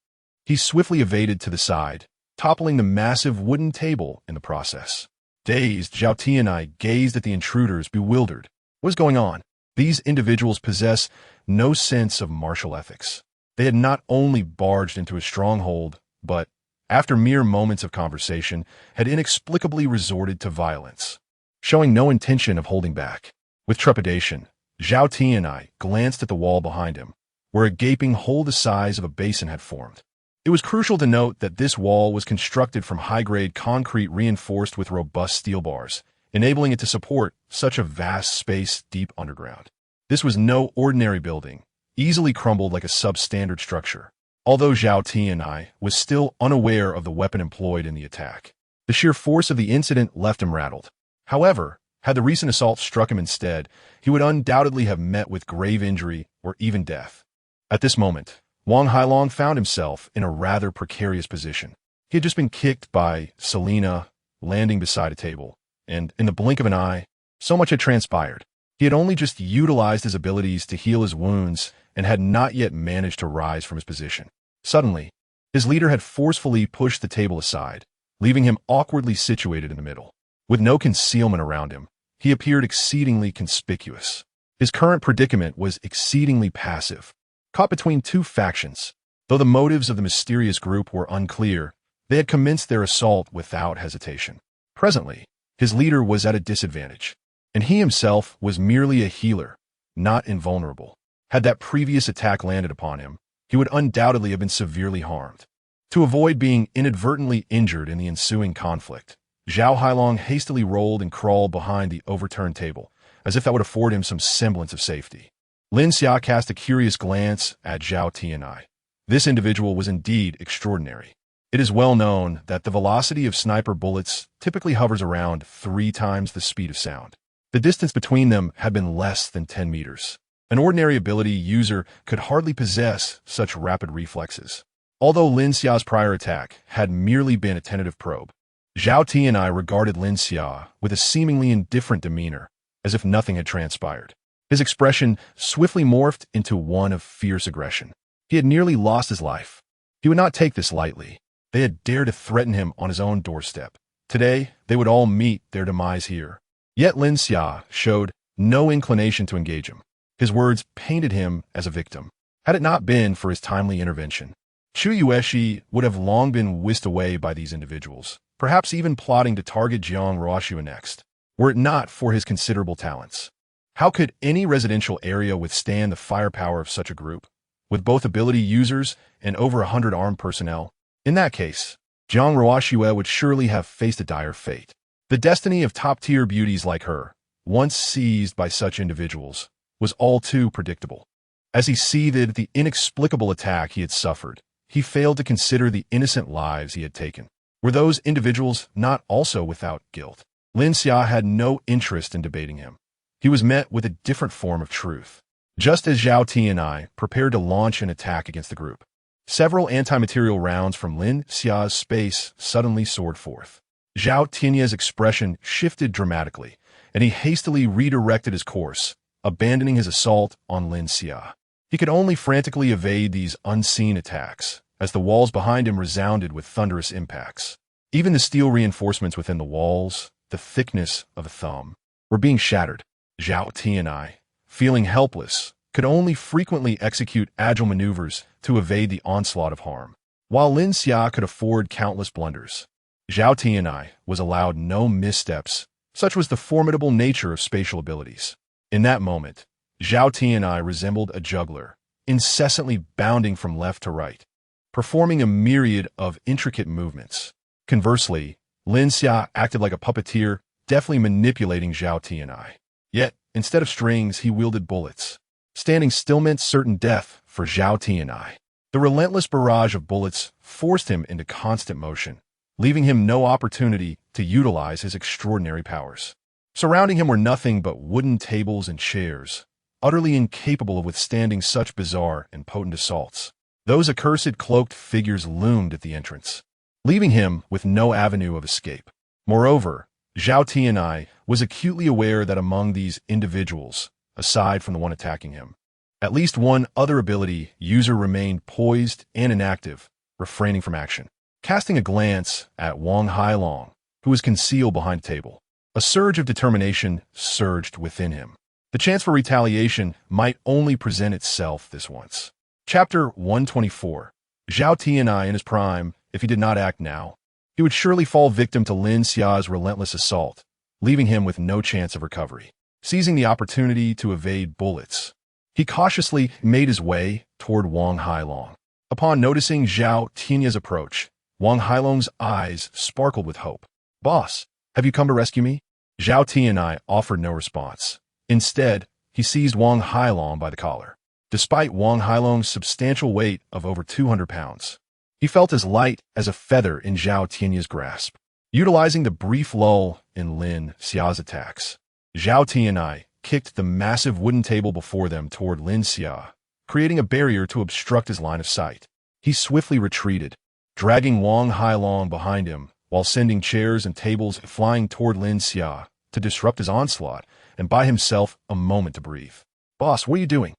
he swiftly evaded to the side, toppling the massive wooden table in the process. Dazed, Zhao Tianai gazed at the intruders, bewildered. What is going on? These individuals possess no sense of martial ethics. They had not only barged into a stronghold, but, after mere moments of conversation, had inexplicably resorted to violence, showing no intention of holding back. With trepidation, Zhao Tianai glanced at the wall behind him, where a gaping hole the size of a basin had formed. It was crucial to note that this wall was constructed from high-grade concrete reinforced with robust steel bars, enabling it to support such a vast space deep underground. This was no ordinary building, easily crumbled like a substandard structure. Although Zhao Tianai was still unaware of the weapon employed in the attack, the sheer force of the incident left him rattled. However, had the recent assault struck him instead, he would undoubtedly have met with grave injury or even death. At this moment, Wang Hailong found himself in a rather precarious position. He had just been kicked by Selena, landing beside a table, and in the blink of an eye, so much had transpired. He had only just utilized his abilities to heal his wounds and had not yet managed to rise from his position. Suddenly, his leader had forcefully pushed the table aside, leaving him awkwardly situated in the middle. With no concealment around him, he appeared exceedingly conspicuous. His current predicament was exceedingly passive. Caught between two factions, though the motives of the mysterious group were unclear, they had commenced their assault without hesitation. Presently, his leader was at a disadvantage, and he himself was merely a healer, not invulnerable. Had that previous attack landed upon him, he would undoubtedly have been severely harmed. To avoid being inadvertently injured in the ensuing conflict, Zhao Hailong hastily rolled and crawled behind the overturned table, as if that would afford him some semblance of safety. Lin Xia cast a curious glance at Zhao Tianai. This individual was indeed extraordinary. It is well known that the velocity of sniper bullets typically hovers around 3 times the speed of sound. The distance between them had been less than 10 meters. An ordinary ability user could hardly possess such rapid reflexes. Although Lin Xia's prior attack had merely been a tentative probe, Zhao Tianai regarded Lin Xia with a seemingly indifferent demeanor, as if nothing had transpired. His expression swiftly morphed into one of fierce aggression. He had nearly lost his life. He would not take this lightly. They had dared to threaten him on his own doorstep. Today, they would all meet their demise here. Yet Lin Xia showed no inclination to engage him. His words painted him as a victim. Had it not been for his timely intervention, Chu Yueshi would have long been whisked away by these individuals, perhaps even plotting to target Jiang Ruoxue next, were it not for his considerable talents. How could any residential area withstand the firepower of such a group, with both ability users and over 100 armed personnel? In that case, Jiang Ruoxue would surely have faced a dire fate. The destiny of top-tier beauties like her, once seized by such individuals, was all too predictable. As he seethed at the inexplicable attack he had suffered, he failed to consider the innocent lives he had taken. Were those individuals not also without guilt? Lin Xia had no interest in debating him. He was met with a different form of truth. Just as Zhao Tianai prepared to launch an attack against the group, several anti-material rounds from Lin Xia's space suddenly soared forth. Zhao Tianai's expression shifted dramatically, and he hastily redirected his course, abandoning his assault on Lin Xia. He could only frantically evade these unseen attacks, as the walls behind him resounded with thunderous impacts. Even the steel reinforcements within the walls, the thickness of a thumb, were being shattered. Zhao Tianai, feeling helpless, could only frequently execute agile maneuvers to evade the onslaught of harm. While Lin Xia could afford countless blunders, Zhao Tianai was allowed no missteps. Such was the formidable nature of spatial abilities. In that moment, Zhao Tianai resembled a juggler, incessantly bounding from left to right, performing a myriad of intricate movements. Conversely, Lin Xia acted like a puppeteer, deftly manipulating Zhao Tianai. Yet, instead of strings, he wielded bullets. Standing still meant certain death for Zhao Tianai. The relentless barrage of bullets forced him into constant motion, leaving him no opportunity to utilize his extraordinary powers. Surrounding him were nothing but wooden tables and chairs, utterly incapable of withstanding such bizarre and potent assaults. Those accursed cloaked figures loomed at the entrance, leaving him with no avenue of escape. Moreover, Zhao Tianai was acutely aware that among these individuals, aside from the one attacking him, at least one other ability user remained poised and inactive, refraining from action. Casting a glance at Wang Hailong, who was concealed behind a table, a surge of determination surged within him. The chance for retaliation might only present itself this once. Chapter 124. Zhao Tianai in his prime, if he did not act now, he would surely fall victim to Lin Xia's relentless assault, leaving him with no chance of recovery. Seizing the opportunity to evade bullets, he cautiously made his way toward Wang Hailong. Upon noticing Zhao Tianai's approach, Wang Hailong's eyes sparkled with hope. "Boss, have you come to rescue me?" Zhao Tianai offered no response. Instead, he seized Wang Hailong by the collar. Despite Wang Hailong's substantial weight of over 200 pounds, he felt as light as a feather in Zhao Tianai's grasp. Utilizing the brief lull in Lin Xia's attacks, Zhao Tianai kicked the massive wooden table before them toward Lin Xia, creating a barrier to obstruct his line of sight. He swiftly retreated, dragging Wang Hailong behind him while sending chairs and tables flying toward Lin Xia to disrupt his onslaught and buy himself a moment to breathe. "Boss, what are you doing?"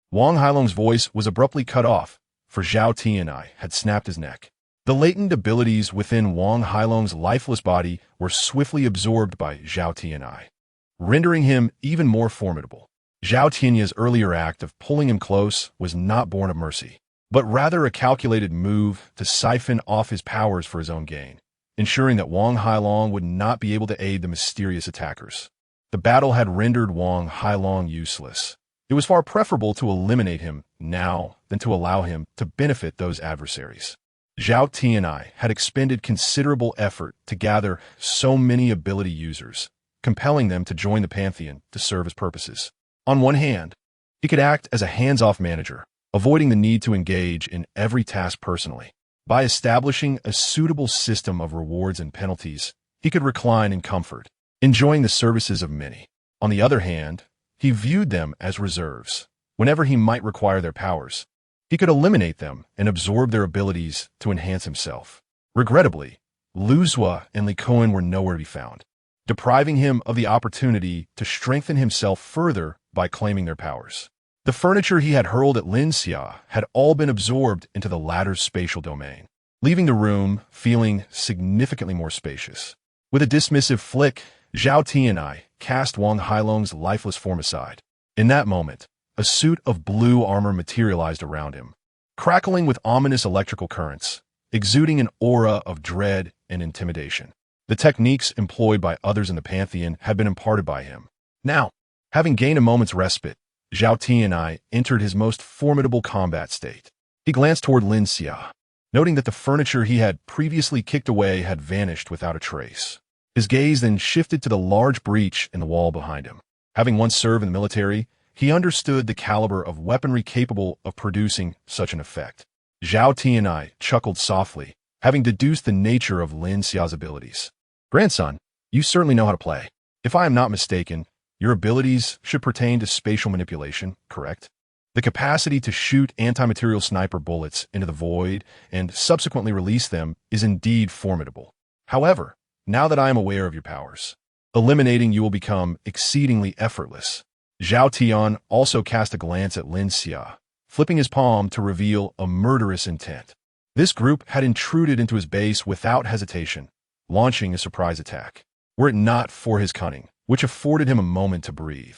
Wang Hailong's voice was abruptly cut off, for Zhao Tianai had snapped his neck. The latent abilities within Wang Hailong's lifeless body were swiftly absorbed by Zhao Tianai, rendering him even more formidable. Zhao Tianai's earlier act of pulling him close was not born of mercy, but rather a calculated move to siphon off his powers for his own gain, ensuring that Wang Hailong would not be able to aid the mysterious attackers. The battle had rendered Wang Hailong useless. It was far preferable to eliminate him now than to allow him to benefit those adversaries. Zhao Tianai had expended considerable effort to gather so many ability users, compelling them to join the Pantheon to serve his purposes. On one hand, he could act as a hands-off manager, avoiding the need to engage in every task personally. By establishing a suitable system of rewards and penalties, he could recline in comfort, enjoying the services of many. On the other hand, he viewed them as reserves. Whenever he might require their powers, he could eliminate them and absorb their abilities to enhance himself. Regrettably, Lu Zua and Li Cohen were nowhere to be found, depriving him of the opportunity to strengthen himself further by claiming their powers. The furniture he had hurled at Lin Xia had all been absorbed into the latter's spatial domain, leaving the room feeling significantly more spacious. With a dismissive flick, Zhao Tianai cast Wang Hailong's lifeless form aside. In that moment, a suit of blue armor materialized around him, crackling with ominous electrical currents, exuding an aura of dread and intimidation. The techniques employed by others in the Pantheon had been imparted by him. Now, having gained a moment's respite, Zhao Tianai entered his most formidable combat state. He glanced toward Lin Xia, noting that the furniture he had previously kicked away had vanished without a trace. His gaze then shifted to the large breach in the wall behind him. Having once served in the military, he understood the caliber of weaponry capable of producing such an effect. Zhao Tianai chuckled softly, having deduced the nature of Lin Xia's abilities. "Grandson, you certainly know how to play. If I am not mistaken, your abilities should pertain to spatial manipulation, correct? The capacity to shoot anti-material sniper bullets into the void and subsequently release them is indeed formidable. However, now that I am aware of your powers, eliminating you will become exceedingly effortless." Zhao Tian also cast a glance at Lin Xia, flipping his palm to reveal a murderous intent. This group had intruded into his base without hesitation, launching a surprise attack. Were it not for his cunning, which afforded him a moment to breathe,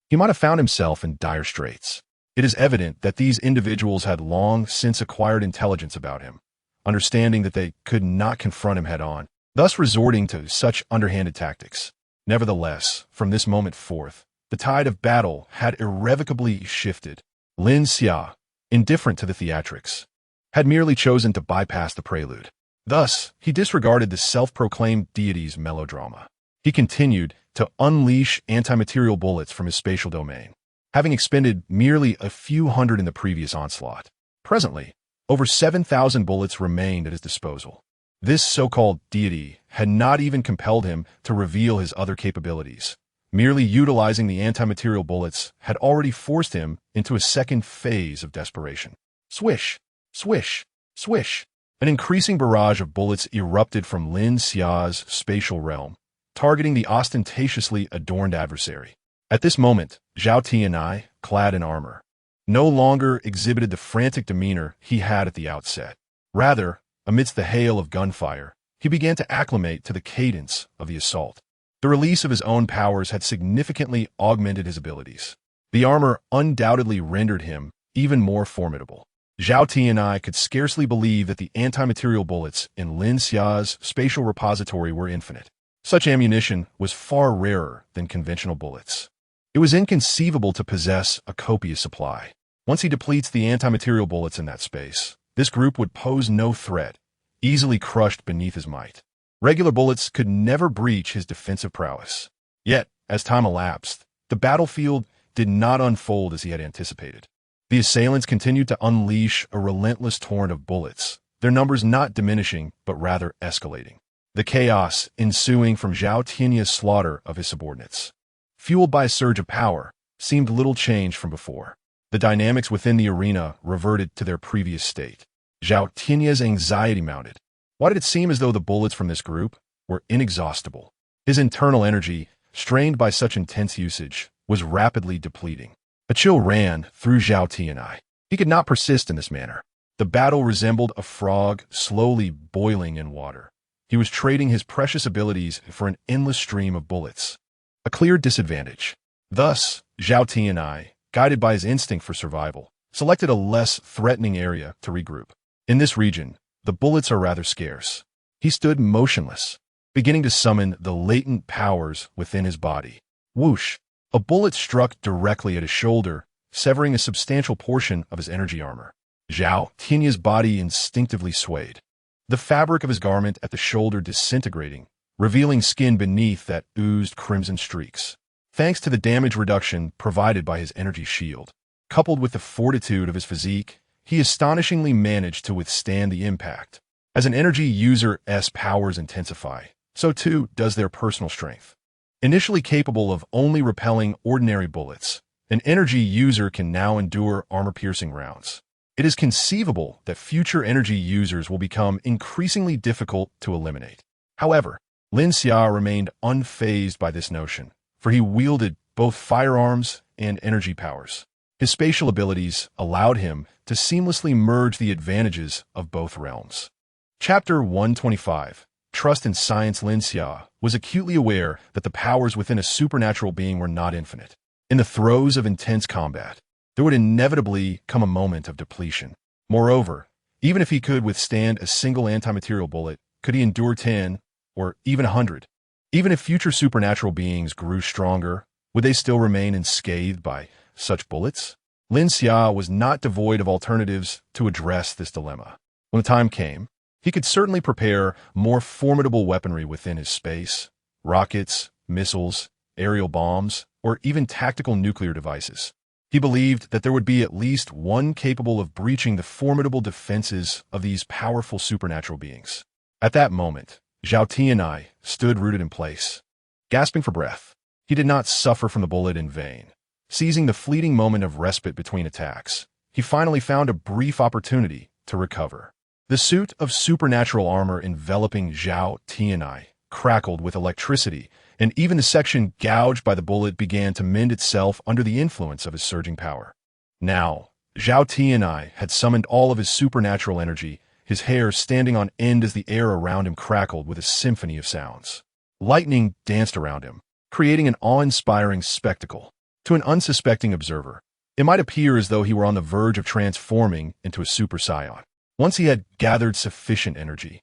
he might have found himself in dire straits. It is evident that these individuals had long since acquired intelligence about him, understanding that they could not confront him head-on, thus resorting to such underhanded tactics. Nevertheless, from this moment forth, the tide of battle had irrevocably shifted. Lin Xia, indifferent to the theatrics, had merely chosen to bypass the prelude. Thus, he disregarded the self-proclaimed deity's melodrama. He continued to unleash anti-material bullets from his spatial domain, having expended merely a few hundred in the previous onslaught. Presently, over 7,000 bullets remained at his disposal. This so-called deity had not even compelled him to reveal his other capabilities. Merely utilizing the anti-material bullets had already forced him into a second phase of desperation. Swish, swish, swish. An increasing barrage of bullets erupted from Lin Xia's spatial realm, targeting the ostentatiously adorned adversary. At this moment, Zhao Tianai, clad in armor, no longer exhibited the frantic demeanor he had at the outset. Rather, amidst the hail of gunfire, he began to acclimate to the cadence of the assault. The release of his own powers had significantly augmented his abilities. The armor undoubtedly rendered him even more formidable. Zhao Tianai could scarcely believe that the anti-material bullets in Lin Xia's spatial repository were infinite. Such ammunition was far rarer than conventional bullets. It was inconceivable to possess a copious supply. Once he depletes the anti-material bullets in that space, this group would pose no threat, easily crushed beneath his might. Regular bullets could never breach his defensive prowess. Yet, as time elapsed, the battlefield did not unfold as he had anticipated. The assailants continued to unleash a relentless torrent of bullets, their numbers not diminishing but rather escalating. The chaos ensuing from Zhao Tianya's slaughter of his subordinates, fueled by a surge of power, seemed little changed from before. The dynamics within the arena reverted to their previous state. Zhao Tianya's anxiety mounted. Why did it seem as though the bullets from this group were inexhaustible? His internal energy, strained by such intense usage, was rapidly depleting. A chill ran through Zhao Tianai. He could not persist in this manner. The battle resembled a frog slowly boiling in water. He was trading his precious abilities for an endless stream of bullets. A clear disadvantage. Thus, Zhao Tianai, guided by his instinct for survival, selected a less threatening area to regroup. In this region, the bullets are rather scarce. He stood motionless, beginning to summon the latent powers within his body. Whoosh! A bullet struck directly at his shoulder, severing a substantial portion of his energy armor. Zhao Tianya's body instinctively swayed, the fabric of his garment at the shoulder disintegrating, revealing skin beneath that oozed crimson streaks. Thanks to the damage reduction provided by his energy shield, coupled with the fortitude of his physique, he astonishingly managed to withstand the impact. As an energy user's powers intensify, so too does their personal strength. Initially capable of only repelling ordinary bullets, an energy user can now endure armor-piercing rounds. It is conceivable that future energy users will become increasingly difficult to eliminate. However, Lin Xia remained unfazed by this notion, for he wielded both firearms and energy powers. His spatial abilities allowed him to seamlessly merge the advantages of both realms. Chapter 125. Trust in Science. Lin Xia was acutely aware that the powers within a supernatural being were not infinite. In the throes of intense combat, there would inevitably come a moment of depletion. Moreover, even if he could withstand a single anti-material bullet, could he endure 10 or even 100? Even if future supernatural beings grew stronger, would they still remain unscathed by such bullets? Lin Xia was not devoid of alternatives to address this dilemma. When the time came, he could certainly prepare more formidable weaponry within his space: rockets, missiles, aerial bombs, or even tactical nuclear devices. He believed that there would be at least one capable of breaching the formidable defenses of these powerful supernatural beings. At that moment, Zhao Tianai stood rooted in place, gasping for breath. He did not suffer from the bullet in vain. Seizing the fleeting moment of respite between attacks, he finally found a brief opportunity to recover. The suit of supernatural armor enveloping Zhao Tianai crackled with electricity, and even the section gouged by the bullet began to mend itself under the influence of his surging power. Now, Zhao Tianai had summoned all of his supernatural energy, his hair standing on end as the air around him crackled with a symphony of sounds. Lightning danced around him, creating an awe-inspiring spectacle. To an unsuspecting observer, it might appear as though he were on the verge of transforming into a super scion. Once he had gathered sufficient energy,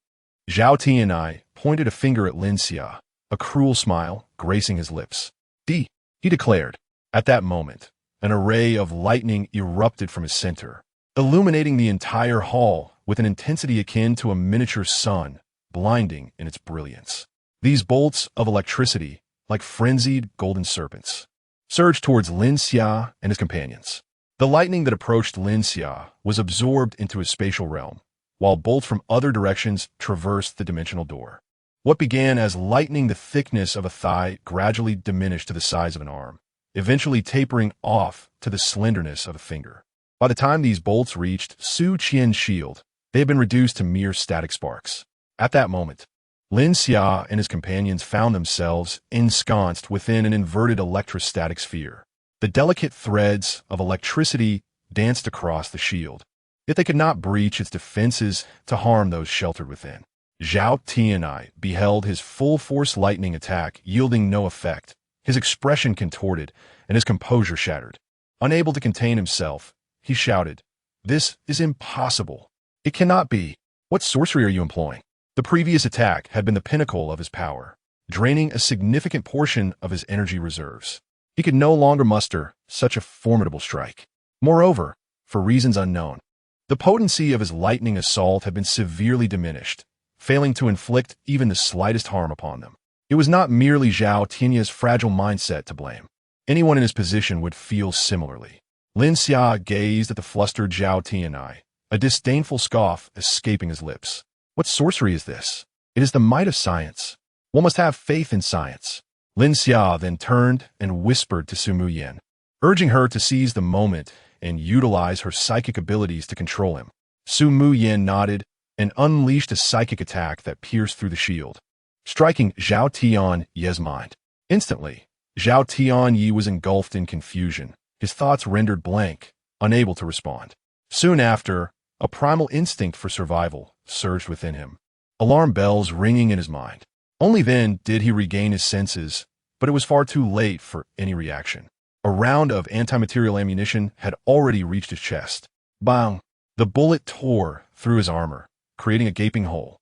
Zhao Tianai pointed a finger at Lin Xia, a cruel smile gracing his lips. He declared. At that moment, an array of lightning erupted from his center, illuminating the entire hall with an intensity akin to a miniature sun, blinding in its brilliance. These bolts of electricity, like frenzied golden serpents, surged towards Lin Xia and his companions. The lightning that approached Lin Xia was absorbed into his spatial realm, while bolts from other directions traversed the dimensional door. What began as lightning the thickness of a thigh gradually diminished to the size of an arm, eventually tapering off to the slenderness of a finger. By the time these bolts reached Su Qian's shield, they had been reduced to mere static sparks. At that moment, Lin Xia and his companions found themselves ensconced within an inverted electrostatic sphere. The delicate threads of electricity danced across the shield, yet they could not breach its defenses to harm those sheltered within. Zhao Tianai beheld his full-force lightning attack yielding no effect, his expression contorted, and his composure shattered. Unable to contain himself, he shouted, "This is impossible. It cannot be. What sorcery are you employing?" The previous attack had been the pinnacle of his power, draining a significant portion of his energy reserves. He could no longer muster such a formidable strike. Moreover, for reasons unknown, the potency of his lightning assault had been severely diminished, failing to inflict even the slightest harm upon them. It was not merely Zhao Tianya's fragile mindset to blame. Anyone in his position would feel similarly. Lin Xia gazed at the flustered Zhao Tianai, a disdainful scoff escaping his lips. What sorcery is this? It is the might of science. One must have faith in science. Lin Xia then turned and whispered to Su Muyan, urging her to seize the moment and utilize her psychic abilities to control him. Su Muyan nodded and unleashed a psychic attack that pierced through the shield, striking Zhao Tianye's mind. Instantly, Zhao Tianyi was engulfed in confusion, his thoughts rendered blank, unable to respond. Soon after, a primal instinct for survival surged within him, alarm bells ringing in his mind. Only then did he regain his senses, but it was far too late for any reaction. A round of anti-material ammunition had already reached his chest. Bang! The bullet tore through his armor, creating a gaping hole.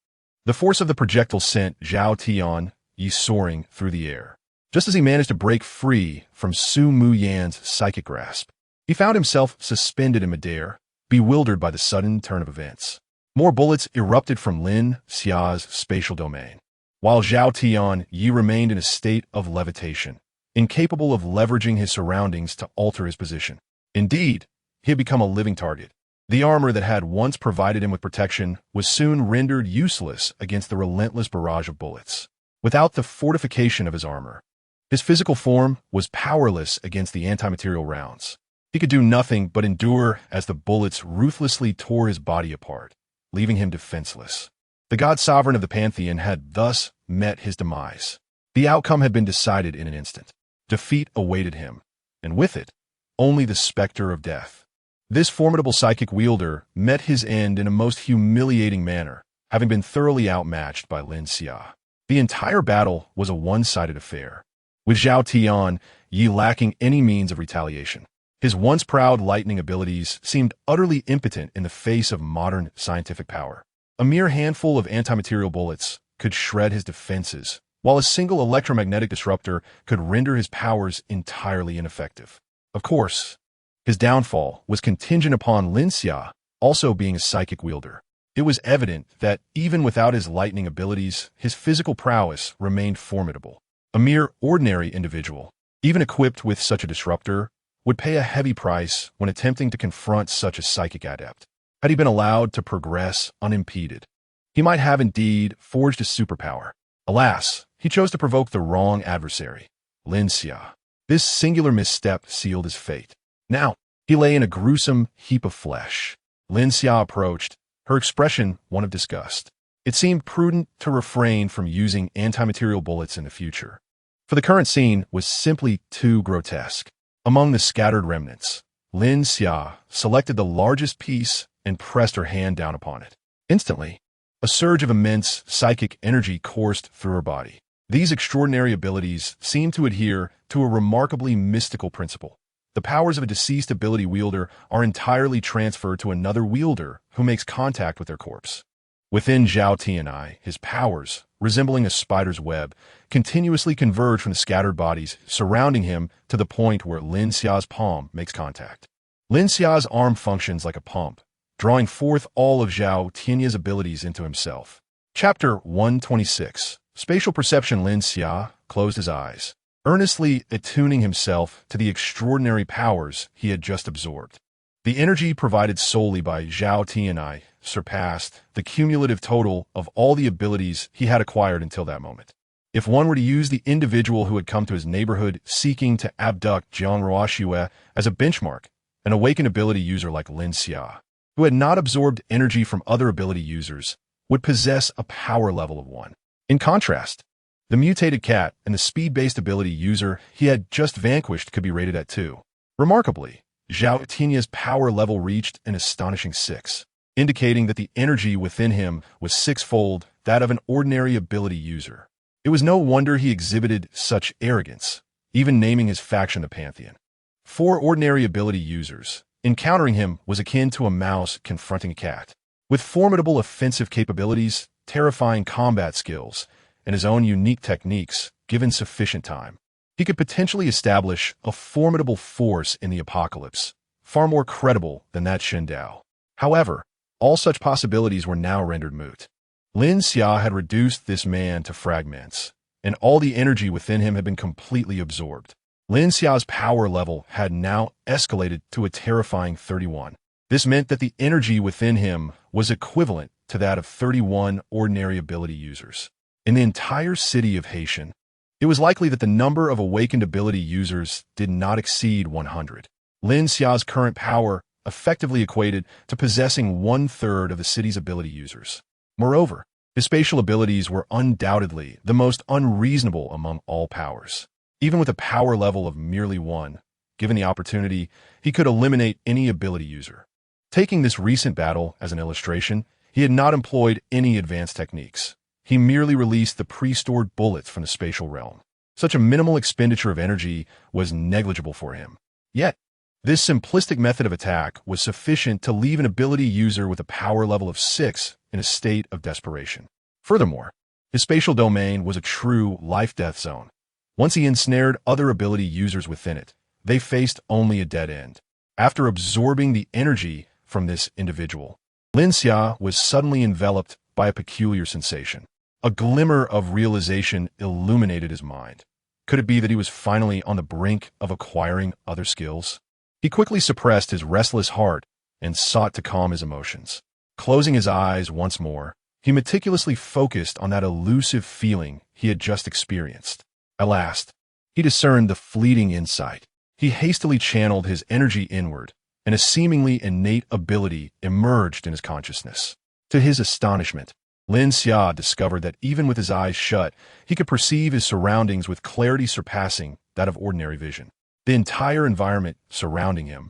The force of the projectile sent Zhao Tianyi soaring through the air. Just as he managed to break free from Su Muyan's psychic grasp, he found himself suspended in midair, bewildered by the sudden turn of events. More bullets erupted from Lin Xia's spatial domain, while Zhao Tianyi remained in a state of levitation, incapable of leveraging his surroundings to alter his position. Indeed, he had become a living target. The armor that had once provided him with protection was soon rendered useless against the relentless barrage of bullets. Without the fortification of his armor, his physical form was powerless against the anti-material rounds. He could do nothing but endure as the bullets ruthlessly tore his body apart, leaving him defenseless. The god sovereign of the Pantheon had thus met his demise. The outcome had been decided in an instant. Defeat awaited him, and with it, only the specter of death. This formidable psychic wielder met his end in a most humiliating manner, having been thoroughly outmatched by Lin Xia. The entire battle was a one-sided affair, with Zhao Tianyi lacking any means of retaliation. His once proud lightning abilities seemed utterly impotent in the face of modern scientific power. A mere handful of anti-material bullets could shred his defenses, while a single electromagnetic disruptor could render his powers entirely ineffective. Of course, his downfall was contingent upon Lin Xia also being a psychic wielder. It was evident that even without his lightning abilities, his physical prowess remained formidable. A mere ordinary individual, even equipped with such a disruptor, would pay a heavy price when attempting to confront such a psychic adept. Had he been allowed to progress unimpeded, he might have indeed forged a superpower. Alas, he chose to provoke the wrong adversary, Lin Xia. This singular misstep sealed his fate. Now, he lay in a gruesome heap of flesh. Lin Xia approached, her expression one of disgust. It seemed prudent to refrain from using anti-material bullets in the future, for the current scene was simply too grotesque. Among the scattered remnants, Lin Xia selected the largest piece and pressed her hand down upon it. Instantly, a surge of immense psychic energy coursed through her body. These extraordinary abilities seemed to adhere to a remarkably mystical principle. The powers of a deceased ability wielder are entirely transferred to another wielder who makes contact with their corpse. Within Zhao Tianai, his powers, resembling a spider's web, continuously converge from the scattered bodies surrounding him to the point where Lin Xia's palm makes contact. Lin Xia's arm functions like a pump, drawing forth all of Zhao Tianya's abilities into himself. Chapter 126, Spatial perception Lin Xia closed his eyes, earnestly attuning himself to the extraordinary powers he had just absorbed. The energy provided solely by Zhao Tianai surpassed the cumulative total of all the abilities he had acquired until that moment. If one were to use the individual who had come to his neighborhood seeking to abduct Jiang Ruoxue as a benchmark, an awakened ability user like Lin Xia, who had not absorbed energy from other ability users, would possess a power level of 1. In contrast, the mutated cat and the speed-based ability user he had just vanquished could be rated at 2. Remarkably, Zhao Tinya's power level reached an astonishing 6, indicating that the energy within him was 6-fold that of an ordinary ability user. It was no wonder he exhibited such arrogance, even naming his faction the Pantheon. 4 ordinary ability users. Encountering him was akin to a mouse confronting a cat. With formidable offensive capabilities, terrifying combat skills, and his own unique techniques, given sufficient time, he could potentially establish a formidable force in the apocalypse, far more credible than that Shindao. However, all such possibilities were now rendered moot. Lin Xia had reduced this man to fragments, and all the energy within him had been completely absorbed. Lin Xiao's power level had now escalated to a terrifying 31. This meant that the energy within him was equivalent to that of 31 ordinary ability users. In the entire city of Haitian, it was likely that the number of awakened ability users did not exceed 100. Lin Xiao's current power effectively equated to possessing 1/3 of the city's ability users. Moreover, his spatial abilities were undoubtedly the most unreasonable among all powers. Even with a power level of merely 1, given the opportunity, he could eliminate any ability user. Taking this recent battle as an illustration, he had not employed any advanced techniques. He merely released the pre-stored bullets from the spatial realm. Such a minimal expenditure of energy was negligible for him. Yet, this simplistic method of attack was sufficient to leave an ability user with a power level of 6 in a state of desperation. Furthermore, his spatial domain was a true life-death zone. Once he ensnared other ability users within it, they faced only a dead end. After absorbing the energy from this individual, Lin Xia was suddenly enveloped by a peculiar sensation. A glimmer of realization illuminated his mind. Could it be that he was finally on the brink of acquiring other skills? He quickly suppressed his restless heart and sought to calm his emotions. Closing his eyes once more, he meticulously focused on that elusive feeling he had just experienced. At last, he discerned the fleeting insight. He hastily channeled his energy inward, and a seemingly innate ability emerged in his consciousness. To his astonishment, Lin Xia discovered that even with his eyes shut, he could perceive his surroundings with clarity surpassing that of ordinary vision. The entire environment surrounding him,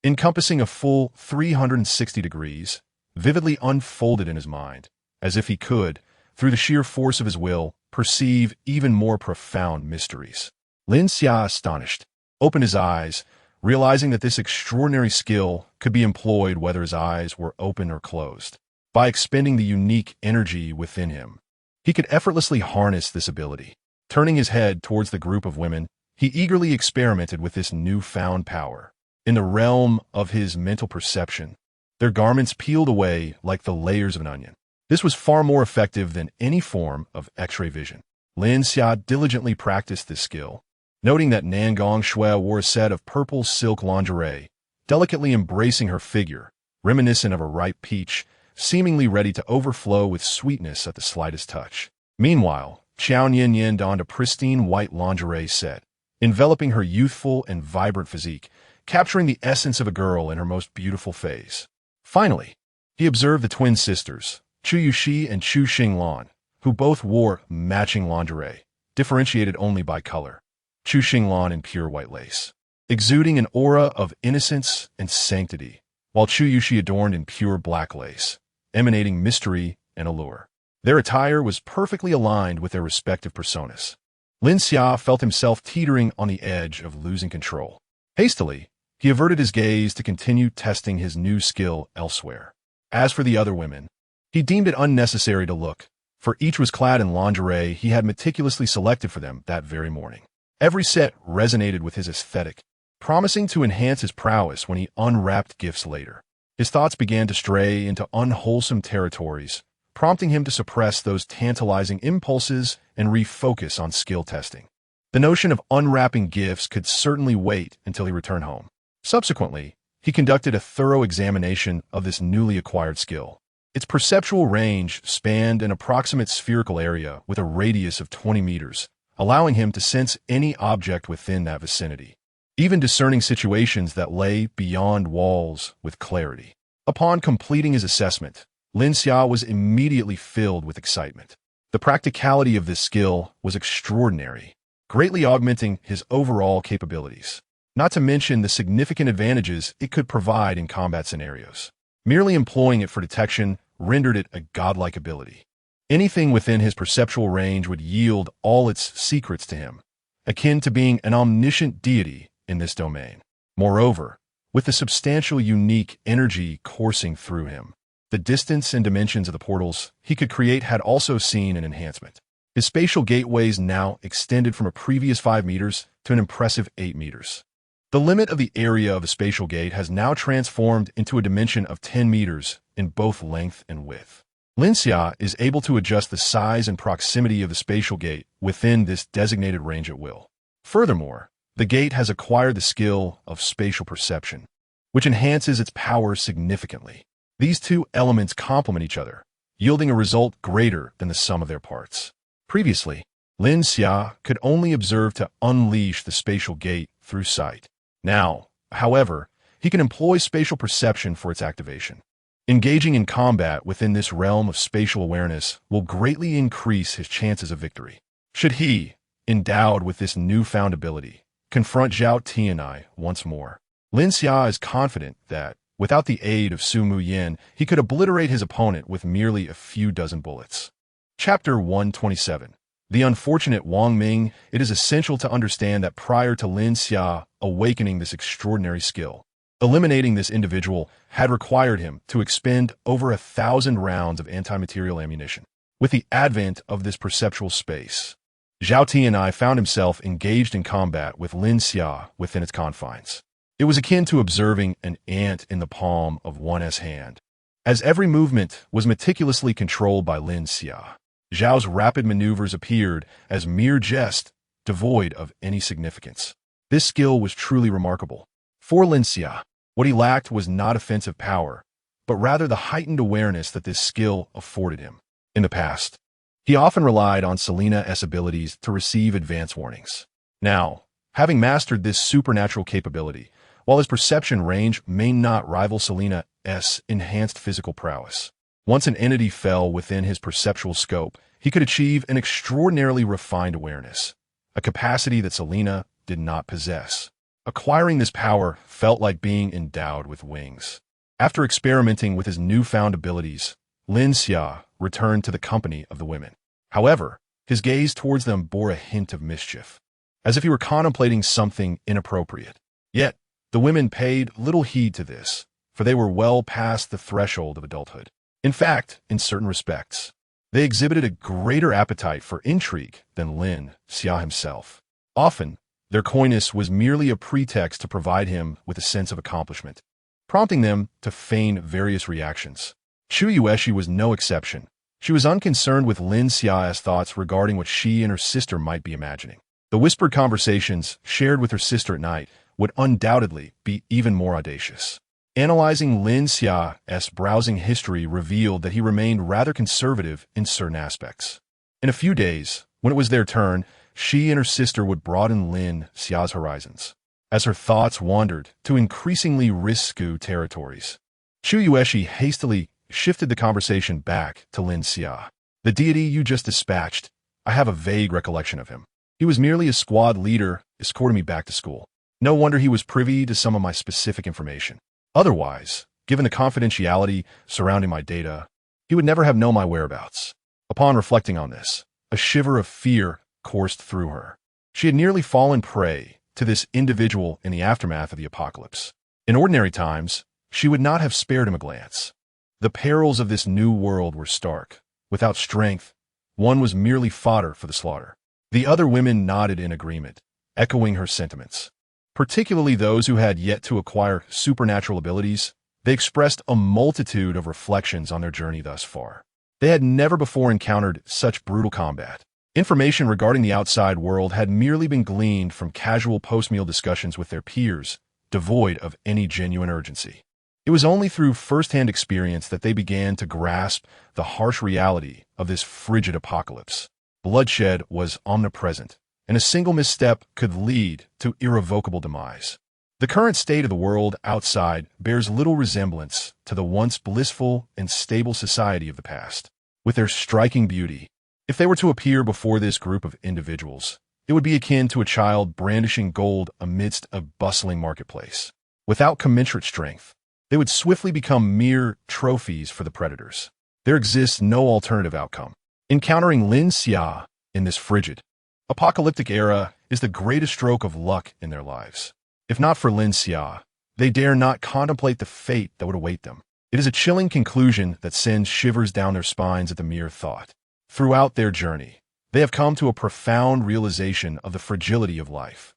encompassing a full 360 degrees, vividly unfolded in his mind, as if he could, through the sheer force of his will, perceive even more profound mysteries. Lin Xia, astonished, opened his eyes, realizing that this extraordinary skill could be employed whether his eyes were open or closed. By expending the unique energy within him, he could effortlessly harness this ability. Turning his head towards the group of women, he eagerly experimented with this newfound power. In the realm of his mental perception, their garments peeled away like the layers of an onion. This was far more effective than any form of X-ray vision. Lin Xia diligently practiced this skill, noting that Nangong Shui wore a set of purple silk lingerie, delicately embracing her figure, reminiscent of a ripe peach, seemingly ready to overflow with sweetness at the slightest touch. Meanwhile, Qiao Nian donned a pristine white lingerie set, enveloping her youthful and vibrant physique, capturing the essence of a girl in her most beautiful phase. Finally, he observed the twin sisters, Chu Yuxi and Chu Xinglan, who both wore matching lingerie, differentiated only by color. Chu Xinglan in pure white lace, exuding an aura of innocence and sanctity, while Chu Yuxi adorned in pure black lace, emanating mystery and allure. Their attire was perfectly aligned with their respective personas. Lin Xia felt himself teetering on the edge of losing control. Hastily, he averted his gaze to continue testing his new skill elsewhere. As for the other women, he deemed it unnecessary to look, for each was clad in lingerie he had meticulously selected for them that very morning. Every set resonated with his aesthetic, promising to enhance his prowess when he unwrapped gifts later. His thoughts began to stray into unwholesome territories, prompting him to suppress those tantalizing impulses and refocus on skill testing. The notion of unwrapping gifts could certainly wait until he returned home. Subsequently, he conducted a thorough examination of this newly acquired skill. Its perceptual range spanned an approximate spherical area with a radius of 20 meters, allowing him to sense any object within that vicinity, even discerning situations that lay beyond walls with clarity. Upon completing his assessment, Lin Xia was immediately filled with excitement. The practicality of this skill was extraordinary, greatly augmenting his overall capabilities, not to mention the significant advantages it could provide in combat scenarios. Merely employing it for detection rendered it a godlike ability. Anything within his perceptual range would yield all its secrets to him, akin to being an omniscient deity in this domain. Moreover, with the substantial unique energy coursing through him, the distance and dimensions of the portals he could create had also seen an enhancement. His spatial gateways now extended from a previous 5 meters to an impressive 8 meters. The limit of the area of a spatial gate has now transformed into a dimension of 10 meters in both length and width. Lin Xia is able to adjust the size and proximity of the spatial gate within this designated range at will. Furthermore, the gate has acquired the skill of spatial perception, which enhances its power significantly. These two elements complement each other, yielding a result greater than the sum of their parts. Previously, Lin Xia could only observe to unleash the spatial gate through sight. Now, however, he can employ spatial perception for its activation. Engaging in combat within this realm of spatial awareness will greatly increase his chances of victory. Should he, endowed with this newfound ability, confront Zhao Tianai once more, Lin Xia is confident that, without the aid of Su Mu Yin, he could obliterate his opponent with merely a few dozen bullets. Chapter 127. The unfortunate Wang Ming. It is essential to understand that prior to Lin Xia awakening this extraordinary skill, eliminating this individual had required him to expend over 1,000 rounds of anti-material ammunition. With the advent of this perceptual space, Zhao Tianai found himself engaged in combat with Lin Xia within its confines. It was akin to observing an ant in the palm of one's hand, as every movement was meticulously controlled by Lin Xia. Zhao's rapid maneuvers appeared as mere jest, devoid of any significance. This skill was truly remarkable. For Lin Xia, what he lacked was not offensive power, but rather the heightened awareness that this skill afforded him. In the past, he often relied on Selina's abilities to receive advance warnings. Now, having mastered this supernatural capability, while his perception range may not rival Selina's enhanced physical prowess, once an entity fell within his perceptual scope, he could achieve an extraordinarily refined awareness, a capacity that Selina did not possess. Acquiring this power felt like being endowed with wings. After experimenting with his newfound abilities, Lin Xia returned to the company of the women. However, his gaze towards them bore a hint of mischief, as if he were contemplating something inappropriate. Yet, the women paid little heed to this, for they were well past the threshold of adulthood. In fact, in certain respects, they exhibited a greater appetite for intrigue than Lin Xia himself. Often, their coyness was merely a pretext to provide him with a sense of accomplishment, prompting them to feign various reactions. Chu Yueshi was no exception. She was unconcerned with Lin Xia's thoughts regarding what she and her sister might be imagining. The whispered conversations shared with her sister at night would undoubtedly be even more audacious. Analyzing Lin Xia's browsing history revealed that he remained rather conservative in certain aspects. In a few days, when it was their turn, she and her sister would broaden Lin Xia's horizons, as her thoughts wandered to increasingly risky territories. Chu Yueshi hastily shifted the conversation back to Lin Xia. The deity you just dispatched, I have a vague recollection of him. He was merely a squad leader escorting me back to school. No wonder he was privy to some of my specific information. Otherwise, given the confidentiality surrounding my data, he would never have known my whereabouts. Upon reflecting on this, a shiver of fear coursed through her. She had nearly fallen prey to this individual in the aftermath of the apocalypse. In ordinary times, she would not have spared him a glance. The perils of this new world were stark. Without strength, one was merely fodder for the slaughter. The other women nodded in agreement, echoing her sentiments. Particularly those who had yet to acquire supernatural abilities, they expressed a multitude of reflections on their journey thus far. They had never before encountered such brutal combat. Information regarding the outside world had merely been gleaned from casual post-meal discussions with their peers, devoid of any genuine urgency. It was only through first-hand experience that they began to grasp the harsh reality of this frigid apocalypse. Bloodshed was omnipresent, and a single misstep could lead to irrevocable demise. The current state of the world outside bears little resemblance to the once blissful and stable society of the past. With their striking beauty, if they were to appear before this group of individuals, it would be akin to a child brandishing gold amidst a bustling marketplace. Without commensurate strength, they would swiftly become mere trophies for the predators. There exists no alternative outcome. Encountering Lin Xia in this frigid, apocalyptic era is the greatest stroke of luck in their lives. If not for Lin Xia, they dare not contemplate the fate that would await them. It is a chilling conclusion that sends shivers down their spines at the mere thought. Throughout their journey, they have come to a profound realization of the fragility of life.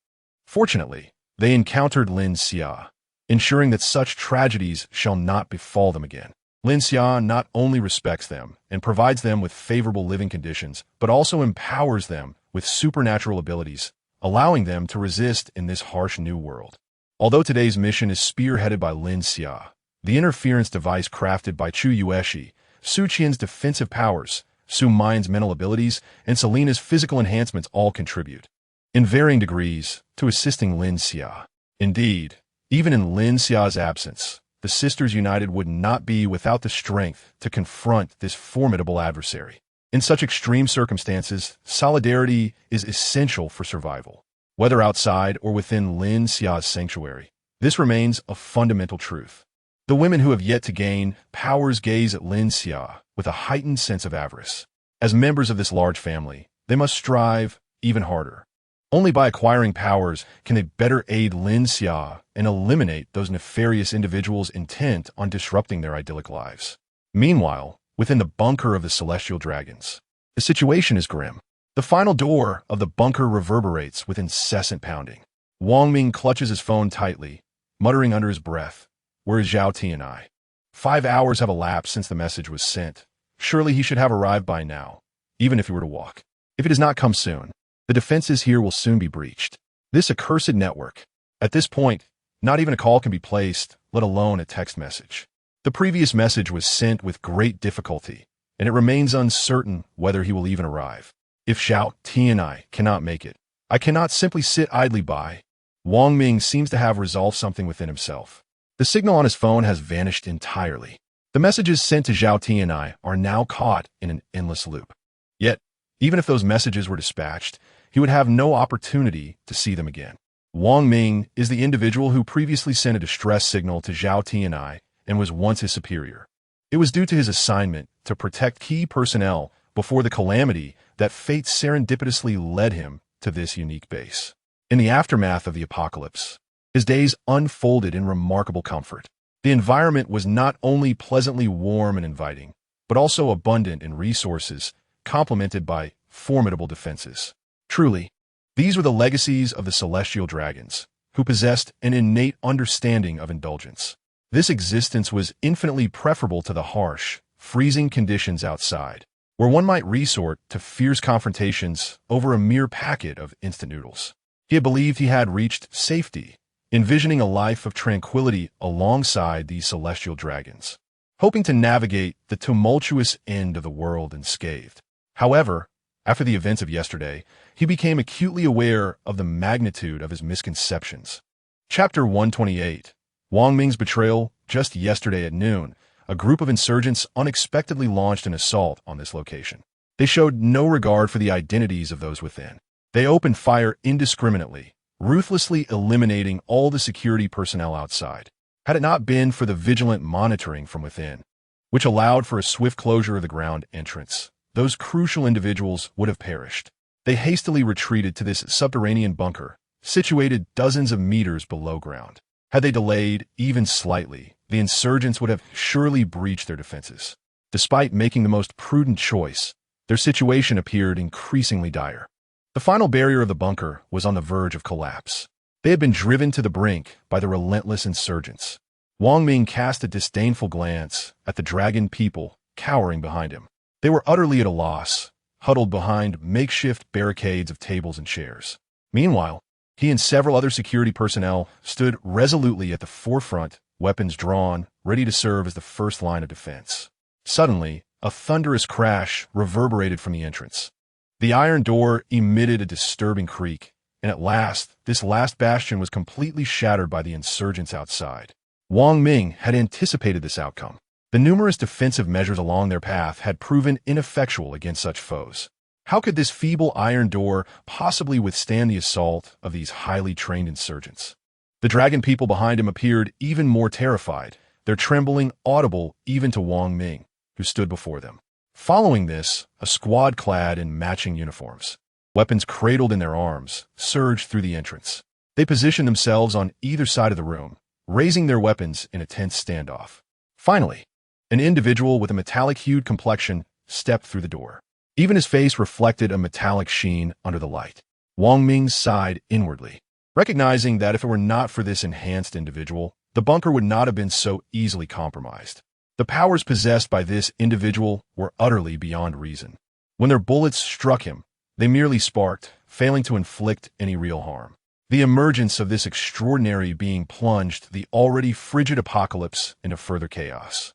Fortunately, they encountered Lin Xia, ensuring that such tragedies shall not befall them again. Lin Xia not only respects them and provides them with favorable living conditions, but also empowers them with supernatural abilities, allowing them to resist in this harsh new world. Although today's mission is spearheaded by Lin Xia, the interference device crafted by Chu Yueshi, Su Qian's defensive powers, Su Main's mental abilities, and Selena's physical enhancements all contribute, in varying degrees, to assisting Lin Xia. Indeed, even in Lin Xia's absence, the sisters united would not be without the strength to confront this formidable adversary. In such extreme circumstances, solidarity is essential for survival. Whether outside or within Lin Xia's sanctuary, this remains a fundamental truth. The women who have yet to gain powers gaze at Lin Xia with a heightened sense of avarice. As members of this large family, they must strive even harder. Only by acquiring powers can they better aid Lin Xia and eliminate those nefarious individuals intent on disrupting their idyllic lives. Meanwhile, within the bunker of the Celestial Dragons, the situation is grim. The final door of the bunker reverberates with incessant pounding. Wang Ming clutches his phone tightly, muttering under his breath, "Where is Zhao Tianai? 5 hours have elapsed since the message was sent. Surely he should have arrived by now, even if he were to walk. If it does not come soon, the defenses here will soon be breached. This accursed network. At this point, not even a call can be placed, let alone a text message. The previous message was sent with great difficulty, and it remains uncertain whether he will even arrive. If Zhao Tianai cannot make it, I cannot simply sit idly by." Wang Ming seems to have resolved something within himself. The signal on his phone has vanished entirely. The messages sent to Zhao Tianai are now caught in an endless loop. Yet, even if those messages were dispatched, he would have no opportunity to see them again. Wang Ming is the individual who previously sent a distress signal to Zhao Tianai and was once his superior. It was due to his assignment to protect key personnel before the calamity that fate serendipitously led him to this unique base. In the aftermath of the apocalypse, his days unfolded in remarkable comfort. The environment was not only pleasantly warm and inviting, but also abundant in resources, complemented by formidable defenses. Truly, these were the legacies of the Celestial Dragons, who possessed an innate understanding of indulgence. This existence was infinitely preferable to the harsh, freezing conditions outside, where one might resort to fierce confrontations over a mere packet of instant noodles. He had believed he had reached safety, envisioning a life of tranquility alongside these Celestial Dragons, hoping to navigate the tumultuous end of the world unscathed. However, after the events of yesterday, he became acutely aware of the magnitude of his misconceptions. Chapter 128. Wang Ming's betrayal. Just yesterday at noon, a group of insurgents unexpectedly launched an assault on this location. They showed no regard for the identities of those within. They opened fire indiscriminately, ruthlessly eliminating all the security personnel outside. Had it not been for the vigilant monitoring from within, which allowed for a swift closure of the ground entrance, those crucial individuals would have perished. They hastily retreated to this subterranean bunker, situated dozens of meters below ground. Had they delayed even slightly, the insurgents would have surely breached their defenses. Despite making the most prudent choice, their situation appeared increasingly dire. The final barrier of the bunker was on the verge of collapse. They had been driven to the brink by the relentless insurgents. Wang Ming cast a disdainful glance at the dragon people cowering behind him. They were utterly at a loss, huddled behind makeshift barricades of tables and chairs. Meanwhile, he and several other security personnel stood resolutely at the forefront, weapons drawn, ready to serve as the first line of defense. Suddenly, a thunderous crash reverberated from the entrance. The iron door emitted a disturbing creak, and at last, this last bastion was completely shattered by the insurgents outside. Wang Ming had anticipated this outcome. The numerous defensive measures along their path had proven ineffectual against such foes. How could this feeble iron door possibly withstand the assault of these highly trained insurgents? The dragon people behind him appeared even more terrified, their trembling audible even to Wang Ming, who stood before them. Following this, a squad clad in matching uniforms, weapons cradled in their arms, surged through the entrance. They positioned themselves on either side of the room, raising their weapons in a tense standoff. Finally, an individual with a metallic-hued complexion stepped through the door. Even his face reflected a metallic sheen under the light. Wang Ming sighed inwardly, recognizing that if it were not for this enhanced individual, the bunker would not have been so easily compromised. The powers possessed by this individual were utterly beyond reason. When their bullets struck him, they merely sparked, failing to inflict any real harm. The emergence of this extraordinary being plunged the already frigid apocalypse into further chaos.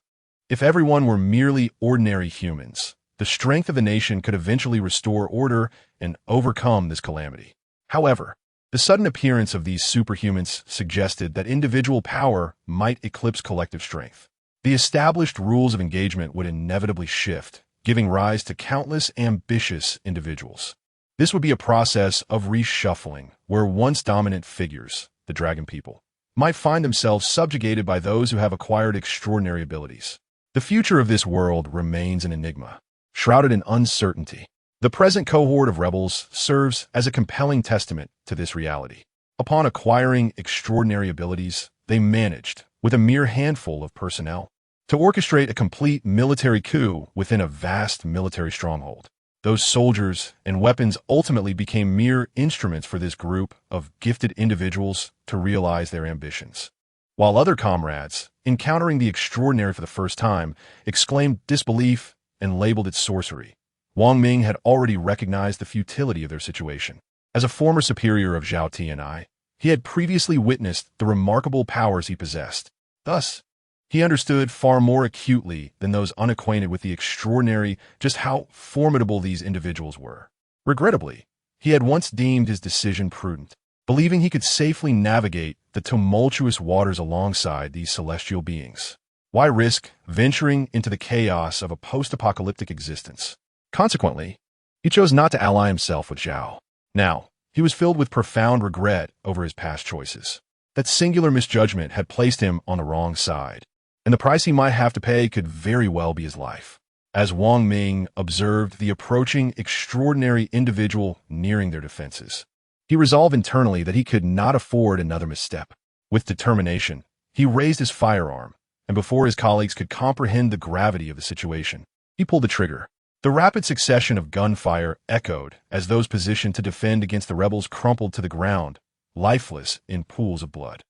If everyone were merely ordinary humans, the strength of the nation could eventually restore order and overcome this calamity. However, the sudden appearance of these superhumans suggested that individual power might eclipse collective strength. The established rules of engagement would inevitably shift, giving rise to countless ambitious individuals. This would be a process of reshuffling, where once dominant figures, the dragon people, might find themselves subjugated by those who have acquired extraordinary abilities. The future of this world remains an enigma, shrouded in uncertainty. The present cohort of rebels serves as a compelling testament to this reality. Upon acquiring extraordinary abilities, they managed, with a mere handful of personnel, to orchestrate a complete military coup within a vast military stronghold. Those soldiers and weapons ultimately became mere instruments for this group of gifted individuals to realize their ambitions. While other comrades, encountering the extraordinary for the first time, exclaimed disbelief and labeled it sorcery, Wang Ming had already recognized the futility of their situation. As a former superior of Zhao Tianai, he had previously witnessed the remarkable powers he possessed. Thus, he understood far more acutely than those unacquainted with the extraordinary just how formidable these individuals were. Regrettably, he had once deemed his decision prudent, believing he could safely navigate the tumultuous waters alongside these celestial beings. Why risk venturing into the chaos of a post-apocalyptic existence? Consequently, he chose not to ally himself with Zhao. Now, he was filled with profound regret over his past choices. That singular misjudgment had placed him on the wrong side, and the price he might have to pay could very well be his life. As Wang Ming observed the approaching extraordinary individual nearing their defenses, he resolved internally that he could not afford another misstep. With determination, he raised his firearm, and before his colleagues could comprehend the gravity of the situation, he pulled the trigger. The rapid succession of gunfire echoed as those positioned to defend against the rebels crumpled to the ground, lifeless in pools of blood.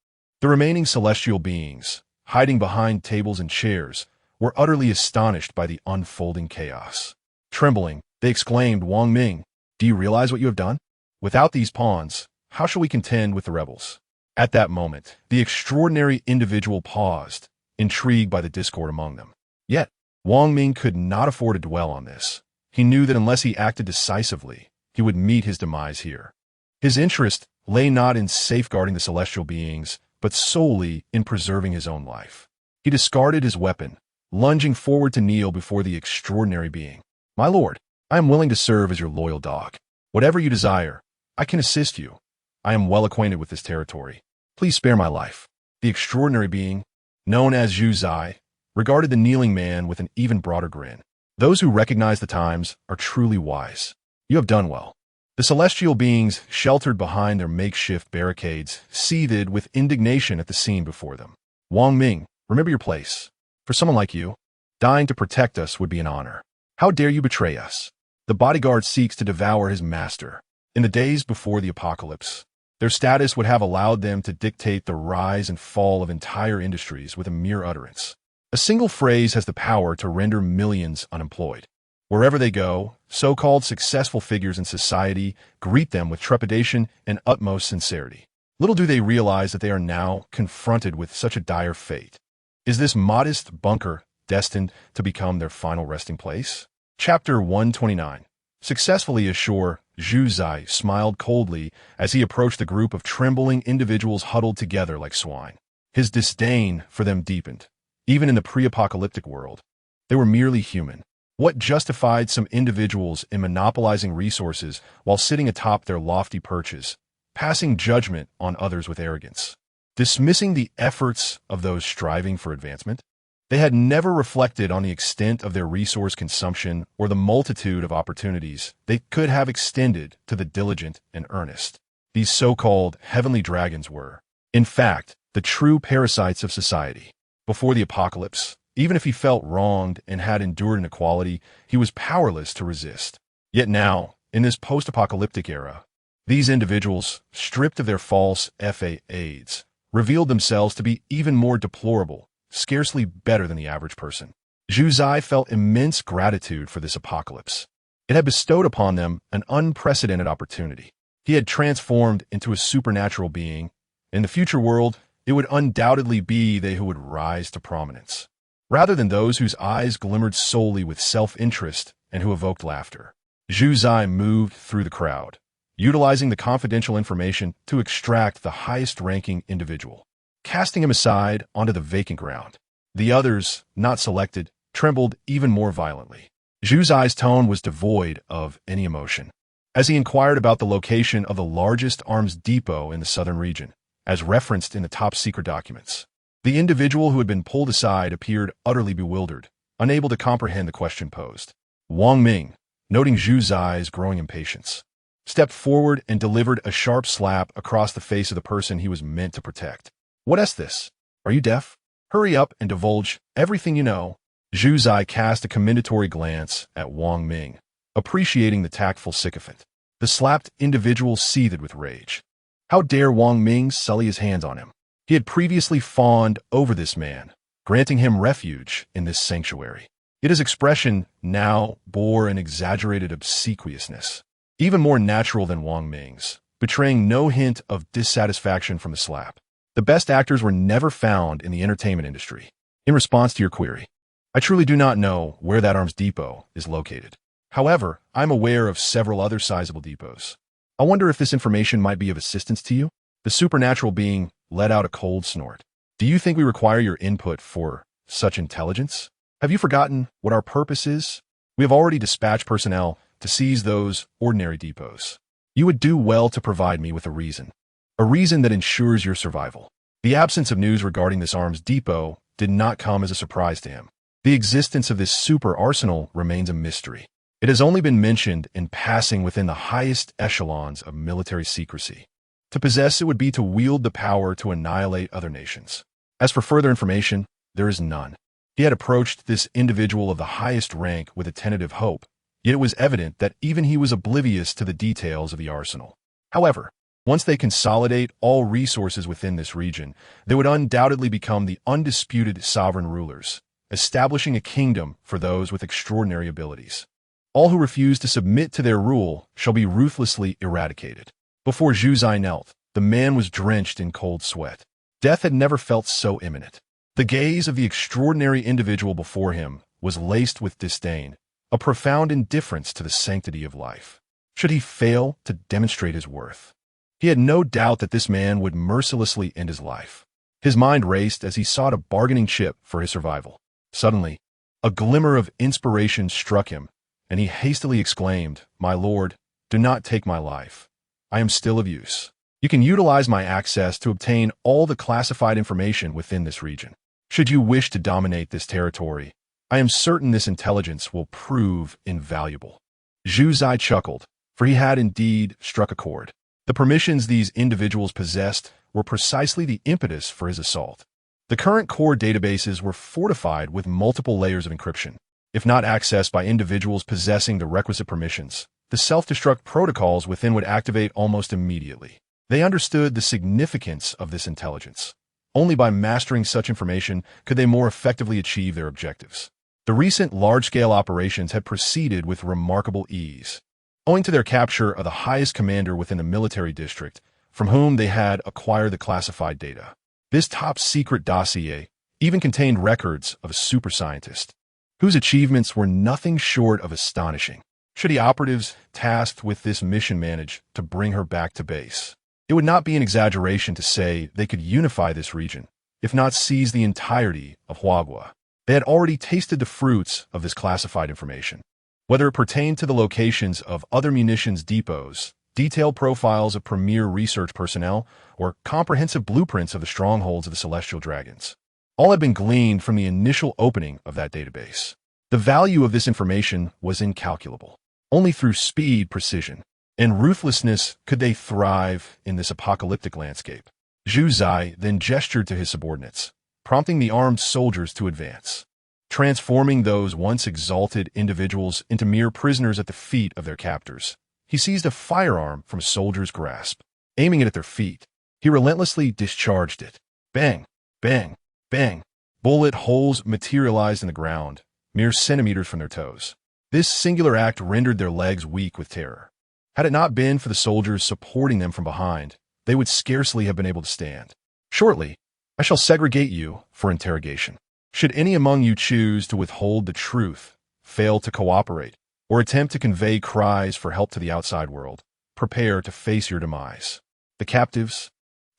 The remaining celestial beings, hiding behind tables and chairs, were utterly astonished by the unfolding chaos. Trembling, they exclaimed, "Wang Ming, do you realize what you have done? Without these pawns, how shall we contend with the rebels?" At that moment, the extraordinary individual paused, intrigued by the discord among them. Yet, Wang Ming could not afford to dwell on this. He knew that unless he acted decisively, he would meet his demise here. His interest lay not in safeguarding the celestial beings, but solely in preserving his own life. He discarded his weapon, lunging forward to kneel before the extraordinary being. "My lord, I am willing to serve as your loyal dog. Whatever you desire, I can assist you. I am well acquainted with this territory. Please spare my life." The extraordinary being, known as Zhu Zai, regarded the kneeling man with an even broader grin. "Those who recognize the times are truly wise. You have done well." The celestial beings, sheltered behind their makeshift barricades, seethed with indignation at the scene before them. "Wang Ming, remember your place. For someone like you, dying to protect us would be an honor. How dare you betray us?" The bodyguard seeks to devour his master. In the days before the apocalypse, their status would have allowed them to dictate the rise and fall of entire industries with a mere utterance. A single phrase has the power to render millions unemployed. Wherever they go, so-called successful figures in society greet them with trepidation and utmost sincerity. Little do they realize that they are now confronted with such a dire fate. Is this modest bunker destined to become their final resting place? Chapter 129. Successfully ashore, Zhu Zai smiled coldly as he approached the group of trembling individuals huddled together like swine. His disdain for them deepened. Even in the pre-apocalyptic world, they were merely human. What justified some individuals in monopolizing resources while sitting atop their lofty perches, passing judgment on others with arrogance, dismissing the efforts of those striving for advancement? They had never reflected on the extent of their resource consumption or the multitude of opportunities they could have extended to the diligent and earnest. These so-called heavenly dragons were, in fact, the true parasites of society. Before the apocalypse, even if he felt wronged and had endured inequality, he was powerless to resist. Yet now, in this post-apocalyptic era, these individuals, stripped of their false aids, revealed themselves to be even more deplorable, scarcely better than the average person. Zhu Zai felt immense gratitude for this apocalypse. It had bestowed upon them an unprecedented opportunity. He had transformed into a supernatural being. In the future world, it would undoubtedly be they who would rise to prominence, rather than those whose eyes glimmered solely with self-interest and who evoked laughter. Zhu Zai moved through the crowd, utilizing the confidential information to extract the highest-ranking individual, casting him aside onto the vacant ground. The others, not selected, trembled even more violently. Zhu Zai's tone was devoid of any emotion, as he inquired about the location of the largest arms depot in the southern region, as referenced in the top-secret documents. The individual who had been pulled aside appeared utterly bewildered, unable to comprehend the question posed. Wang Ming, noting Zhu Zai's growing impatience, stepped forward and delivered a sharp slap across the face of the person he was meant to protect. What is this? Are you deaf? Hurry up and divulge everything you know. Zhu Zai cast a commendatory glance at Wang Ming, appreciating the tactful sycophant. The slapped individual seethed with rage. How dare Wang Ming sully his hands on him? He had previously fawned over this man, granting him refuge in this sanctuary. Yet his expression now bore an exaggerated obsequiousness, even more natural than Wang Ming's, betraying no hint of dissatisfaction from the slap. The best actors were never found in the entertainment industry. In response to your query, I truly do not know where that arms depot is located. However, I'm aware of several other sizable depots. I wonder if this information might be of assistance to you. The supernatural being let out a cold snort. Do you think we require your input for such intelligence? Have you forgotten what our purpose is? We have already dispatched personnel to seize those ordinary depots. You would do well to provide me with a reason that ensures your survival. The absence of news regarding this arms depot did not come as a surprise to him. The existence of this super arsenal remains a mystery. It has only been mentioned in passing within the highest echelons of military secrecy. To possess it would be to wield the power to annihilate other nations. As for further information, there is none. He had approached this individual of the highest rank with a tentative hope, yet it was evident that even he was oblivious to the details of the arsenal. However, once they consolidate all resources within this region, they would undoubtedly become the undisputed sovereign rulers, establishing a kingdom for those with extraordinary abilities. All who refuse to submit to their rule shall be ruthlessly eradicated. Before Zhu Zai knelt, the man was drenched in cold sweat. Death had never felt so imminent. The gaze of the extraordinary individual before him was laced with disdain, a profound indifference to the sanctity of life. Should he fail to demonstrate his worth, he had no doubt that this man would mercilessly end his life. His mind raced as he sought a bargaining chip for his survival. Suddenly, a glimmer of inspiration struck him, and he hastily exclaimed, "My lord, do not take my life. I am still of use. You can utilize my access to obtain all the classified information within this region. Should you wish to dominate this territory, I am certain this intelligence will prove invaluable." Zhu Zai chuckled, for he had indeed struck a chord. The permissions these individuals possessed were precisely the impetus for his assault. The current core databases were fortified with multiple layers of encryption. If not accessed by individuals possessing the requisite permissions, the self-destruct protocols within would activate almost immediately. They understood the significance of this intelligence. Only by mastering such information could they more effectively achieve their objectives. The recent large-scale operations had proceeded with remarkable ease, owing to their capture of the highest commander within the military district, from whom they had acquired the classified data. This top-secret dossier even contained records of a super scientist, whose achievements were nothing short of astonishing. Should the operatives tasked with this mission manage to bring her back to base, it would not be an exaggeration to say they could unify this region, if not seize the entirety of Huagua. They had already tasted the fruits of this classified information. Whether it pertained to the locations of other munitions depots, detailed profiles of premier research personnel, or comprehensive blueprints of the strongholds of the celestial dragons, all had been gleaned from the initial opening of that database. The value of this information was incalculable. Only through speed, precision, and ruthlessness could they thrive in this apocalyptic landscape. Zhu Zai then gestured to his subordinates, prompting the armed soldiers to advance, transforming those once exalted individuals into mere prisoners at the feet of their captors. He seized a firearm from a soldier's grasp. Aiming it at their feet, he relentlessly discharged it. Bang, bang, bang. Bullet holes materialized in the ground, mere centimeters from their toes. This singular act rendered their legs weak with terror. Had it not been for the soldiers supporting them from behind, they would scarcely have been able to stand. Shortly, I shall segregate you for interrogation. Should any among you choose to withhold the truth, fail to cooperate, or attempt to convey cries for help to the outside world, prepare to face your demise. The captives,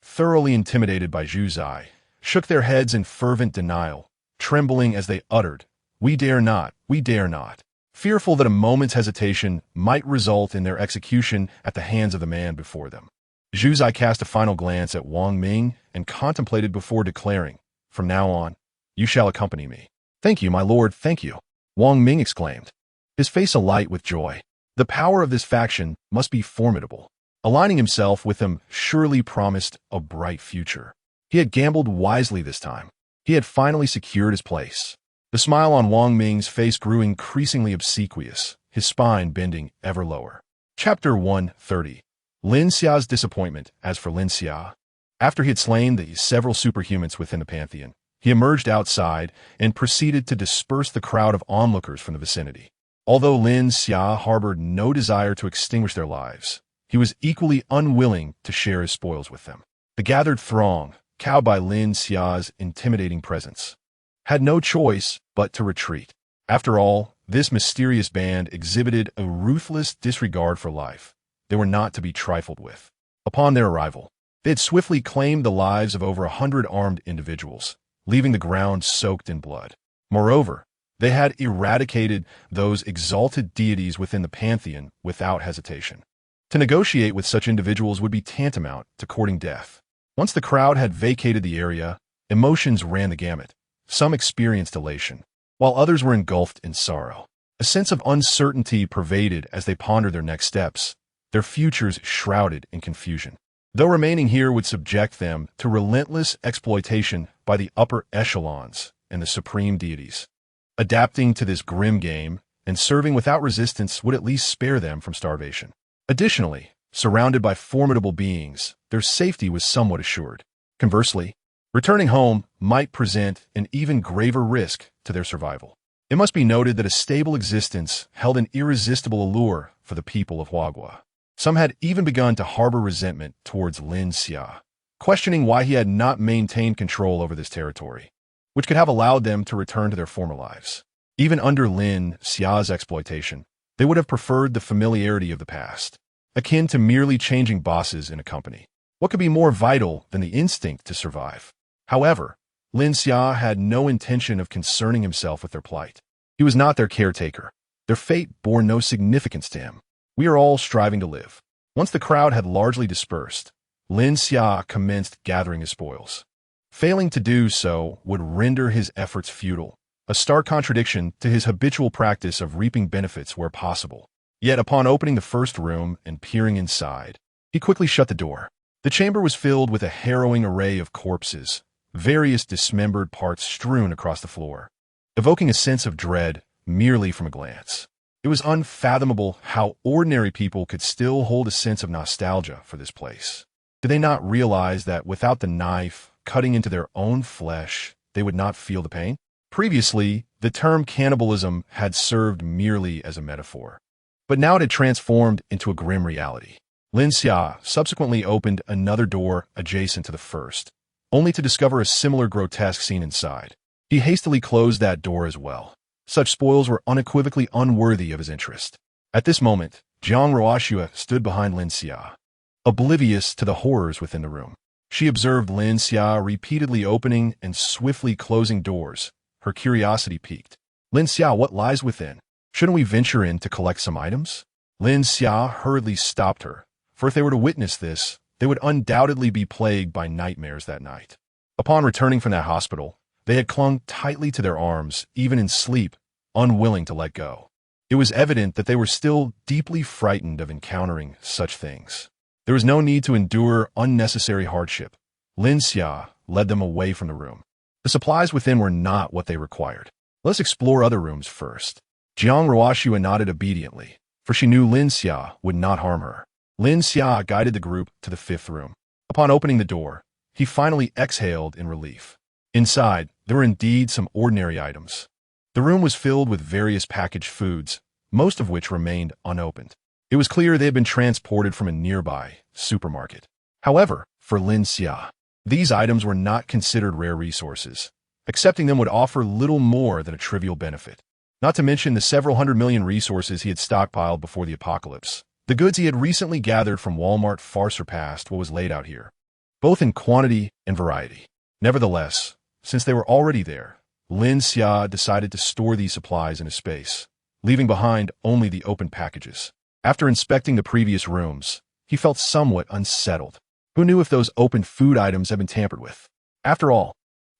thoroughly intimidated by Zhu Zai, shook their heads in fervent denial, trembling as they uttered, "We dare not, we dare not," fearful that a moment's hesitation might result in their execution at the hands of the man before them. Zhu Zai cast a final glance at Wang Ming and contemplated before declaring, "From now on, you shall accompany me." "Thank you, my lord, thank you," Wang Ming exclaimed, his face alight with joy. The power of this faction must be formidable. Aligning himself with them surely promised a bright future. He had gambled wisely this time. He had finally secured his place. The smile on Wang Ming's face grew increasingly obsequious, his spine bending ever lower. Chapter 130. Lin Xia's disappointment. As for Lin Xia, after he had slain the several superhumans within the Pantheon, he emerged outside and proceeded to disperse the crowd of onlookers from the vicinity. Although Lin Xia harbored no desire to extinguish their lives, he was equally unwilling to share his spoils with them. The gathered throng, cowed by Lin Xia's intimidating presence, had no choice but to retreat. After all, this mysterious band exhibited a ruthless disregard for life. They were not to be trifled with. Upon their arrival, they had swiftly claimed the lives of over 100 armed individuals, leaving the ground soaked in blood. Moreover, they had eradicated those exalted deities within the Pantheon without hesitation. To negotiate with such individuals would be tantamount to courting death. Once the crowd had vacated the area, emotions ran the gamut. Some experienced elation, while others were engulfed in sorrow. A sense of uncertainty pervaded as they pondered their next steps, their futures shrouded in confusion. Though remaining here would subject them to relentless exploitation by the upper echelons and the supreme deities, adapting to this grim game and serving without resistance would at least spare them from starvation. Additionally, surrounded by formidable beings, their safety was somewhat assured. Conversely, returning home might present an even graver risk to their survival. It must be noted that a stable existence held an irresistible allure for the people of Huagua. Some had even begun to harbor resentment towards Lin Xia, questioning why he had not maintained control over this territory, which could have allowed them to return to their former lives. Even under Lin Xia's exploitation, they would have preferred the familiarity of the past, akin to merely changing bosses in a company. What could be more vital than the instinct to survive? However, Lin Xia had no intention of concerning himself with their plight. He was not their caretaker. Their fate bore no significance to him. We are all striving to live. Once the crowd had largely dispersed, Lin Xia commenced gathering his spoils. Failing to do so would render his efforts futile, a stark contradiction to his habitual practice of reaping benefits where possible. Yet upon opening the first room and peering inside, he quickly shut the door. The chamber was filled with a harrowing array of corpses, various dismembered parts strewn across the floor, evoking a sense of dread merely from a glance. It was unfathomable how ordinary people could still hold a sense of nostalgia for this place. Did they not realize that without the knife cutting into their own flesh, they would not feel the pain? Previously, the term cannibalism had served merely as a metaphor, but now it had transformed into a grim reality. Lin Xia subsequently opened another door adjacent to the first, only to discover a similar grotesque scene inside. He hastily closed that door as well. Such spoils were unequivocally unworthy of his interest. At this moment, Jiang Ruoxue stood behind Lin Xia, oblivious to the horrors within the room. She observed Lin Xia repeatedly opening and swiftly closing doors. Her curiosity piqued. Lin Xia, what lies within? Shouldn't we venture in to collect some items? Lin Xia hurriedly stopped her, for if they were to witness this, they would undoubtedly be plagued by nightmares that night. Upon returning from that hospital, they had clung tightly to their arms, even in sleep, unwilling to let go. It was evident that they were still deeply frightened of encountering such things. There was no need to endure unnecessary hardship. Lin Xia led them away from the room. The supplies within were not what they required. Let's explore other rooms first. Jiang Ruoxue nodded obediently, for she knew Lin Xia would not harm her. Lin Xia guided the group to the fifth room. Upon opening the door, he finally exhaled in relief. Inside, there were indeed some ordinary items. The room was filled with various packaged foods, most of which remained unopened. It was clear they had been transported from a nearby supermarket. However, for Lin Xia, these items were not considered rare resources. Accepting them would offer little more than a trivial benefit. Not to mention the several hundred million resources he had stockpiled before the apocalypse. The goods he had recently gathered from Walmart far surpassed what was laid out here, both in quantity and variety. Nevertheless, since they were already there, Lin Xia decided to store these supplies in a space, leaving behind only the open packages. After inspecting the previous rooms, he felt somewhat unsettled. Who knew if those open food items had been tampered with? After all,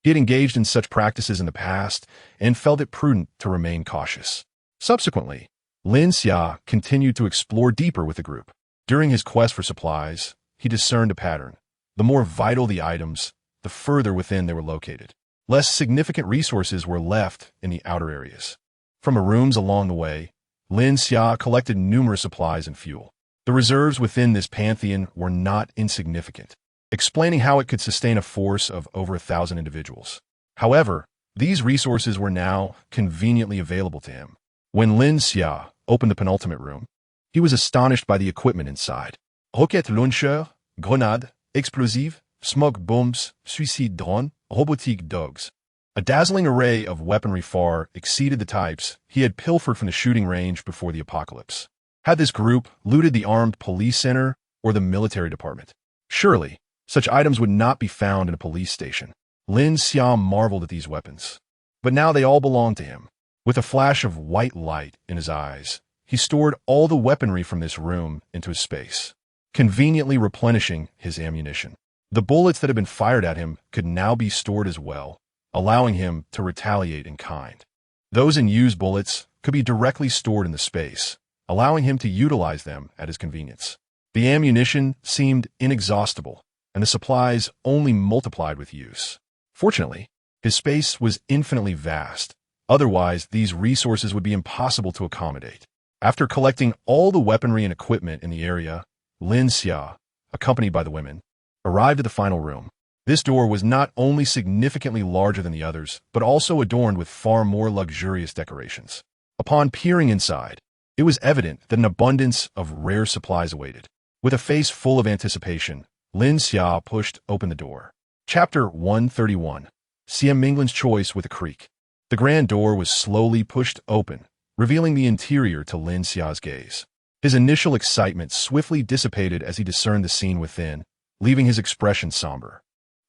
he had engaged in such practices in the past and felt it prudent to remain cautious. Subsequently, Lin Xia continued to explore deeper with the group. During his quest for supplies, he discerned a pattern. The more vital the items, the further within they were located. Less significant resources were left in the outer areas. From the rooms along the way, Lin Xia collected numerous supplies and fuel. The reserves within this pantheon were not insignificant, explaining how it could sustain a force of over 1,000 individuals. However, these resources were now conveniently available to him. When Lin Xia opened the penultimate room, he was astonished by the equipment inside. Rocket launcher, grenade, explosive, smoke bombs, suicide drone, robotique dogs. A dazzling array of weaponry far exceeded the types he had pilfered from the shooting range before the apocalypse. Had this group looted the armed police center or the military department? Surely, such items would not be found in a police station. Lin Xia marveled at these weapons. But now they all belonged to him. With a flash of white light in his eyes, he stored all the weaponry from this room into his space, conveniently replenishing his ammunition. The bullets that had been fired at him could now be stored as well, allowing him to retaliate in kind. Those unused bullets could be directly stored in the space, allowing him to utilize them at his convenience. The ammunition seemed inexhaustible, and the supplies only multiplied with use. Fortunately, his space was infinitely vast. Otherwise, these resources would be impossible to accommodate. After collecting all the weaponry and equipment in the area, Lin Xia, accompanied by the women, arrived at the final room. This door was not only significantly larger than the others, but also adorned with far more luxurious decorations. Upon peering inside, it was evident that an abundance of rare supplies awaited. With a face full of anticipation, Lin Xia pushed open the door. Chapter 131. Siam Minglin's Choice with a Creak. The grand door was slowly pushed open, revealing the interior to Lin Xia's gaze. His initial excitement swiftly dissipated as he discerned the scene within, leaving his expression somber.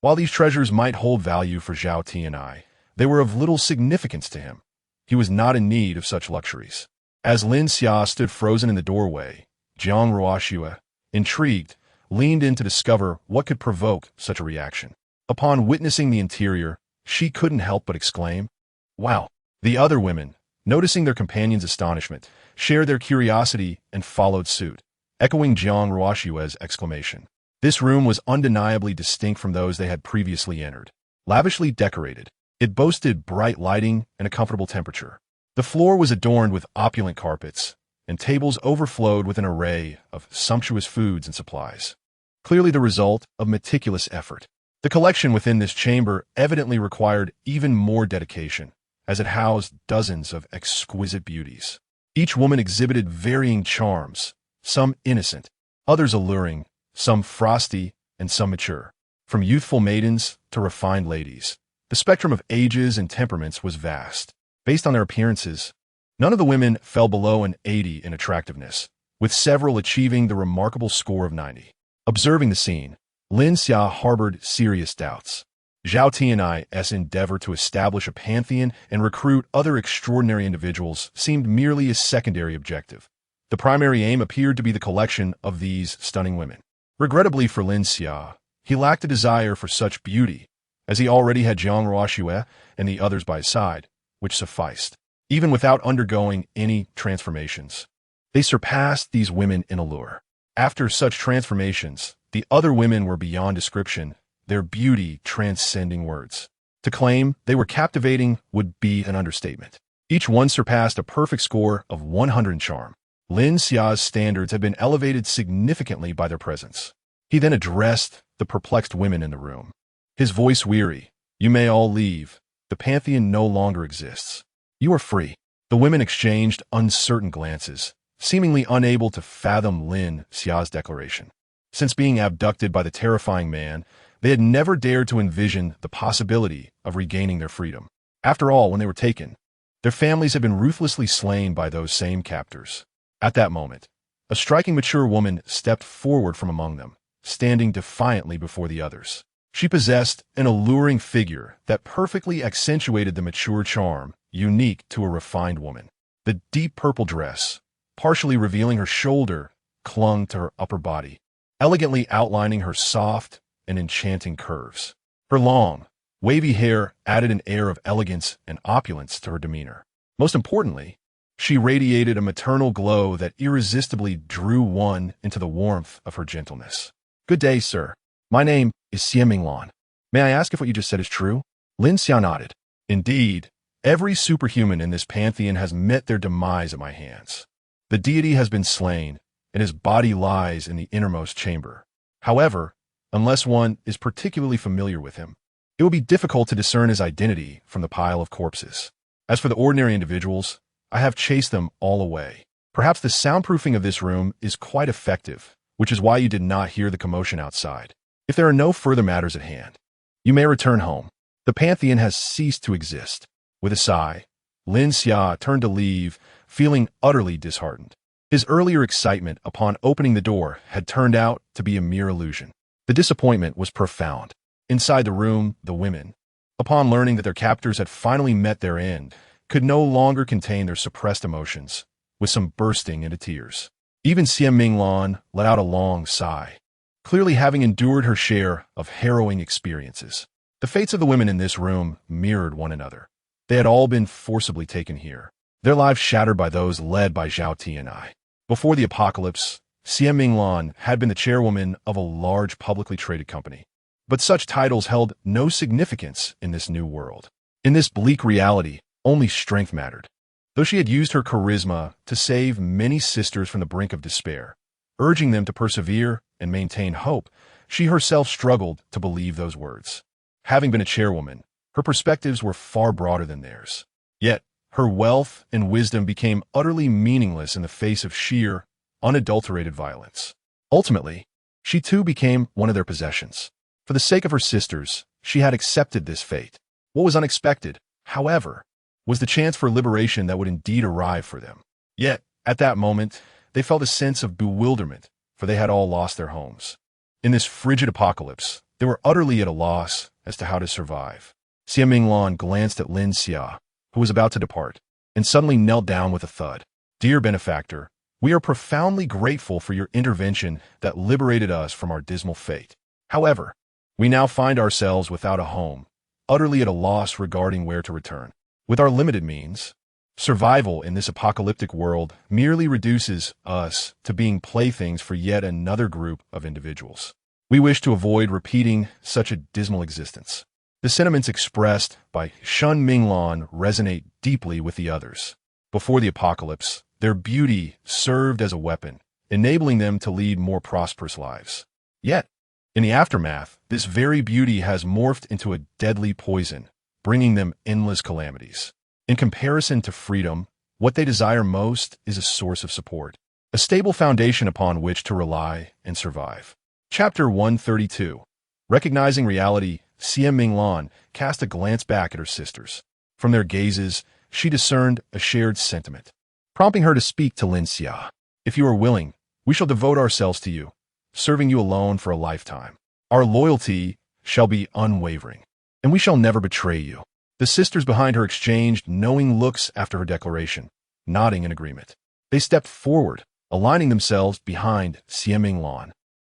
While these treasures might hold value for Zhao Ti and I, they were of little significance to him. He was not in need of such luxuries. As Lin Xia stood frozen in the doorway, Jiang Ruoxue, intrigued, leaned in to discover what could provoke such a reaction. Upon witnessing the interior, she couldn't help but exclaim, "Wow!" The other women, noticing their companion's astonishment, shared their curiosity and followed suit, echoing Jiang Ruoxue's exclamation. This room was undeniably distinct from those they had previously entered. Lavishly decorated, it boasted bright lighting and a comfortable temperature. The floor was adorned with opulent carpets, and tables overflowed with an array of sumptuous foods and supplies. Clearly the result of meticulous effort. The collection within this chamber evidently required even more dedication, as it housed dozens of exquisite beauties. Each woman exhibited varying charms, some innocent, others alluring, some frosty, and some mature. From youthful maidens to refined ladies, the spectrum of ages and temperaments was vast. Based on their appearances, none of the women fell below an 80 in attractiveness, with several achieving the remarkable score of 90. Observing the scene, Lin Xia harbored serious doubts. Zhao Tianai's endeavor to establish a pantheon and recruit other extraordinary individuals seemed merely a secondary objective. The primary aim appeared to be the collection of these stunning women. Regrettably for Lin Xia, he lacked a desire for such beauty, as he already had Jiang Ruoxue and the others by his side, which sufficed. Even without undergoing any transformations, they surpassed these women in allure. After such transformations, the other women were beyond description, their beauty transcending words. To claim they were captivating would be an understatement. Each one surpassed a perfect score of 100 in charm. Lin Xia's standards had been elevated significantly by their presence. He then addressed the perplexed women in the room. His voice weary, "You may all leave. The Pantheon no longer exists. You are free." The women exchanged uncertain glances, seemingly unable to fathom Lin Xia's declaration. Since being abducted by the terrifying man, they had never dared to envision the possibility of regaining their freedom. After all, when they were taken, their families had been ruthlessly slain by those same captors. At that moment, a striking mature woman stepped forward from among them, standing defiantly before the others. She possessed an alluring figure that perfectly accentuated the mature charm unique to a refined woman. The deep purple dress, partially revealing her shoulder, clung to her upper body, elegantly outlining her soft and enchanting curves. Her long, wavy hair added an air of elegance and opulence to her demeanor. Most importantly, she radiated a maternal glow that irresistibly drew one into the warmth of her gentleness. "Good day, sir. My name is Xie Minglan. May I ask if what you just said is true?" Lin Xia nodded. "Indeed, every superhuman in this pantheon has met their demise at my hands. The deity has been slain, and his body lies in the innermost chamber. However, unless one is particularly familiar with him, it will be difficult to discern his identity from the pile of corpses. As for the ordinary individuals, I have chased them all away. Perhaps the soundproofing of this room is quite effective, which is why you did not hear the commotion outside. If there are no further matters at hand, you may return home. The Pantheon has ceased to exist." With a sigh, Lin Xia turned to leave, feeling utterly disheartened. His earlier excitement upon opening the door had turned out to be a mere illusion. The disappointment was profound. Inside the room, the women, upon learning that their captors had finally met their end, could no longer contain their suppressed emotions, with some bursting into tears. Even Xie Minglan let out a long sigh, clearly having endured her share of harrowing experiences. The fates of the women in this room mirrored one another. They had all been forcibly taken here, their lives shattered by those led by Zhao Tianai. Before the apocalypse, Xie Minglan had been the chairwoman of a large publicly traded company. But such titles held no significance in this new world. In this bleak reality, only strength mattered. Though she had used her charisma to save many sisters from the brink of despair, urging them to persevere and maintain hope, she herself struggled to believe those words. Having been a chairwoman, her perspectives were far broader than theirs. Yet, her wealth and wisdom became utterly meaningless in the face of sheer, unadulterated violence. Ultimately, she too became one of their possessions. For the sake of her sisters, she had accepted this fate. What was unexpected, however, was the chance for liberation that would indeed arrive for them. Yet, at that moment, they felt a sense of bewilderment, for they had all lost their homes. In this frigid apocalypse, they were utterly at a loss as to how to survive. Xie Minglan glanced at Lin Xia, who was about to depart, and suddenly knelt down with a thud. "Dear benefactor, we are profoundly grateful for your intervention that liberated us from our dismal fate. However, we now find ourselves without a home, utterly at a loss regarding where to return. With our limited means, survival in this apocalyptic world merely reduces us to being playthings for yet another group of individuals. We wish to avoid repeating such a dismal existence." The sentiments expressed by Xun Minglan resonate deeply with the others. Before the apocalypse, their beauty served as a weapon, enabling them to lead more prosperous lives. Yet, in the aftermath, this very beauty has morphed into a deadly poison, bringing them endless calamities. In comparison to freedom, what they desire most is a source of support, a stable foundation upon which to rely and survive. Chapter 132. Recognizing reality, Xie Minglan cast a glance back at her sisters. From their gazes, she discerned a shared sentiment, prompting her to speak to Lin Xia. If you are willing, we shall devote ourselves to you, serving you alone for a lifetime. Our loyalty shall be unwavering, and we shall never betray you. The sisters behind her exchanged knowing looks after her declaration, nodding in agreement. They stepped forward, aligning themselves behind Xie Minglan,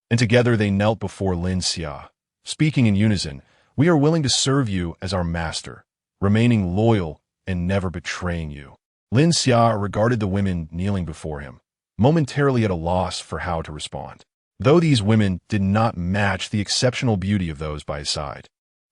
and together they knelt before Lin Xia, speaking in unison, "We are willing to serve you as our master, remaining loyal and never betraying you." Lin Xia regarded the women kneeling before him, momentarily at a loss for how to respond. Though these women did not match the exceptional beauty of those by his side,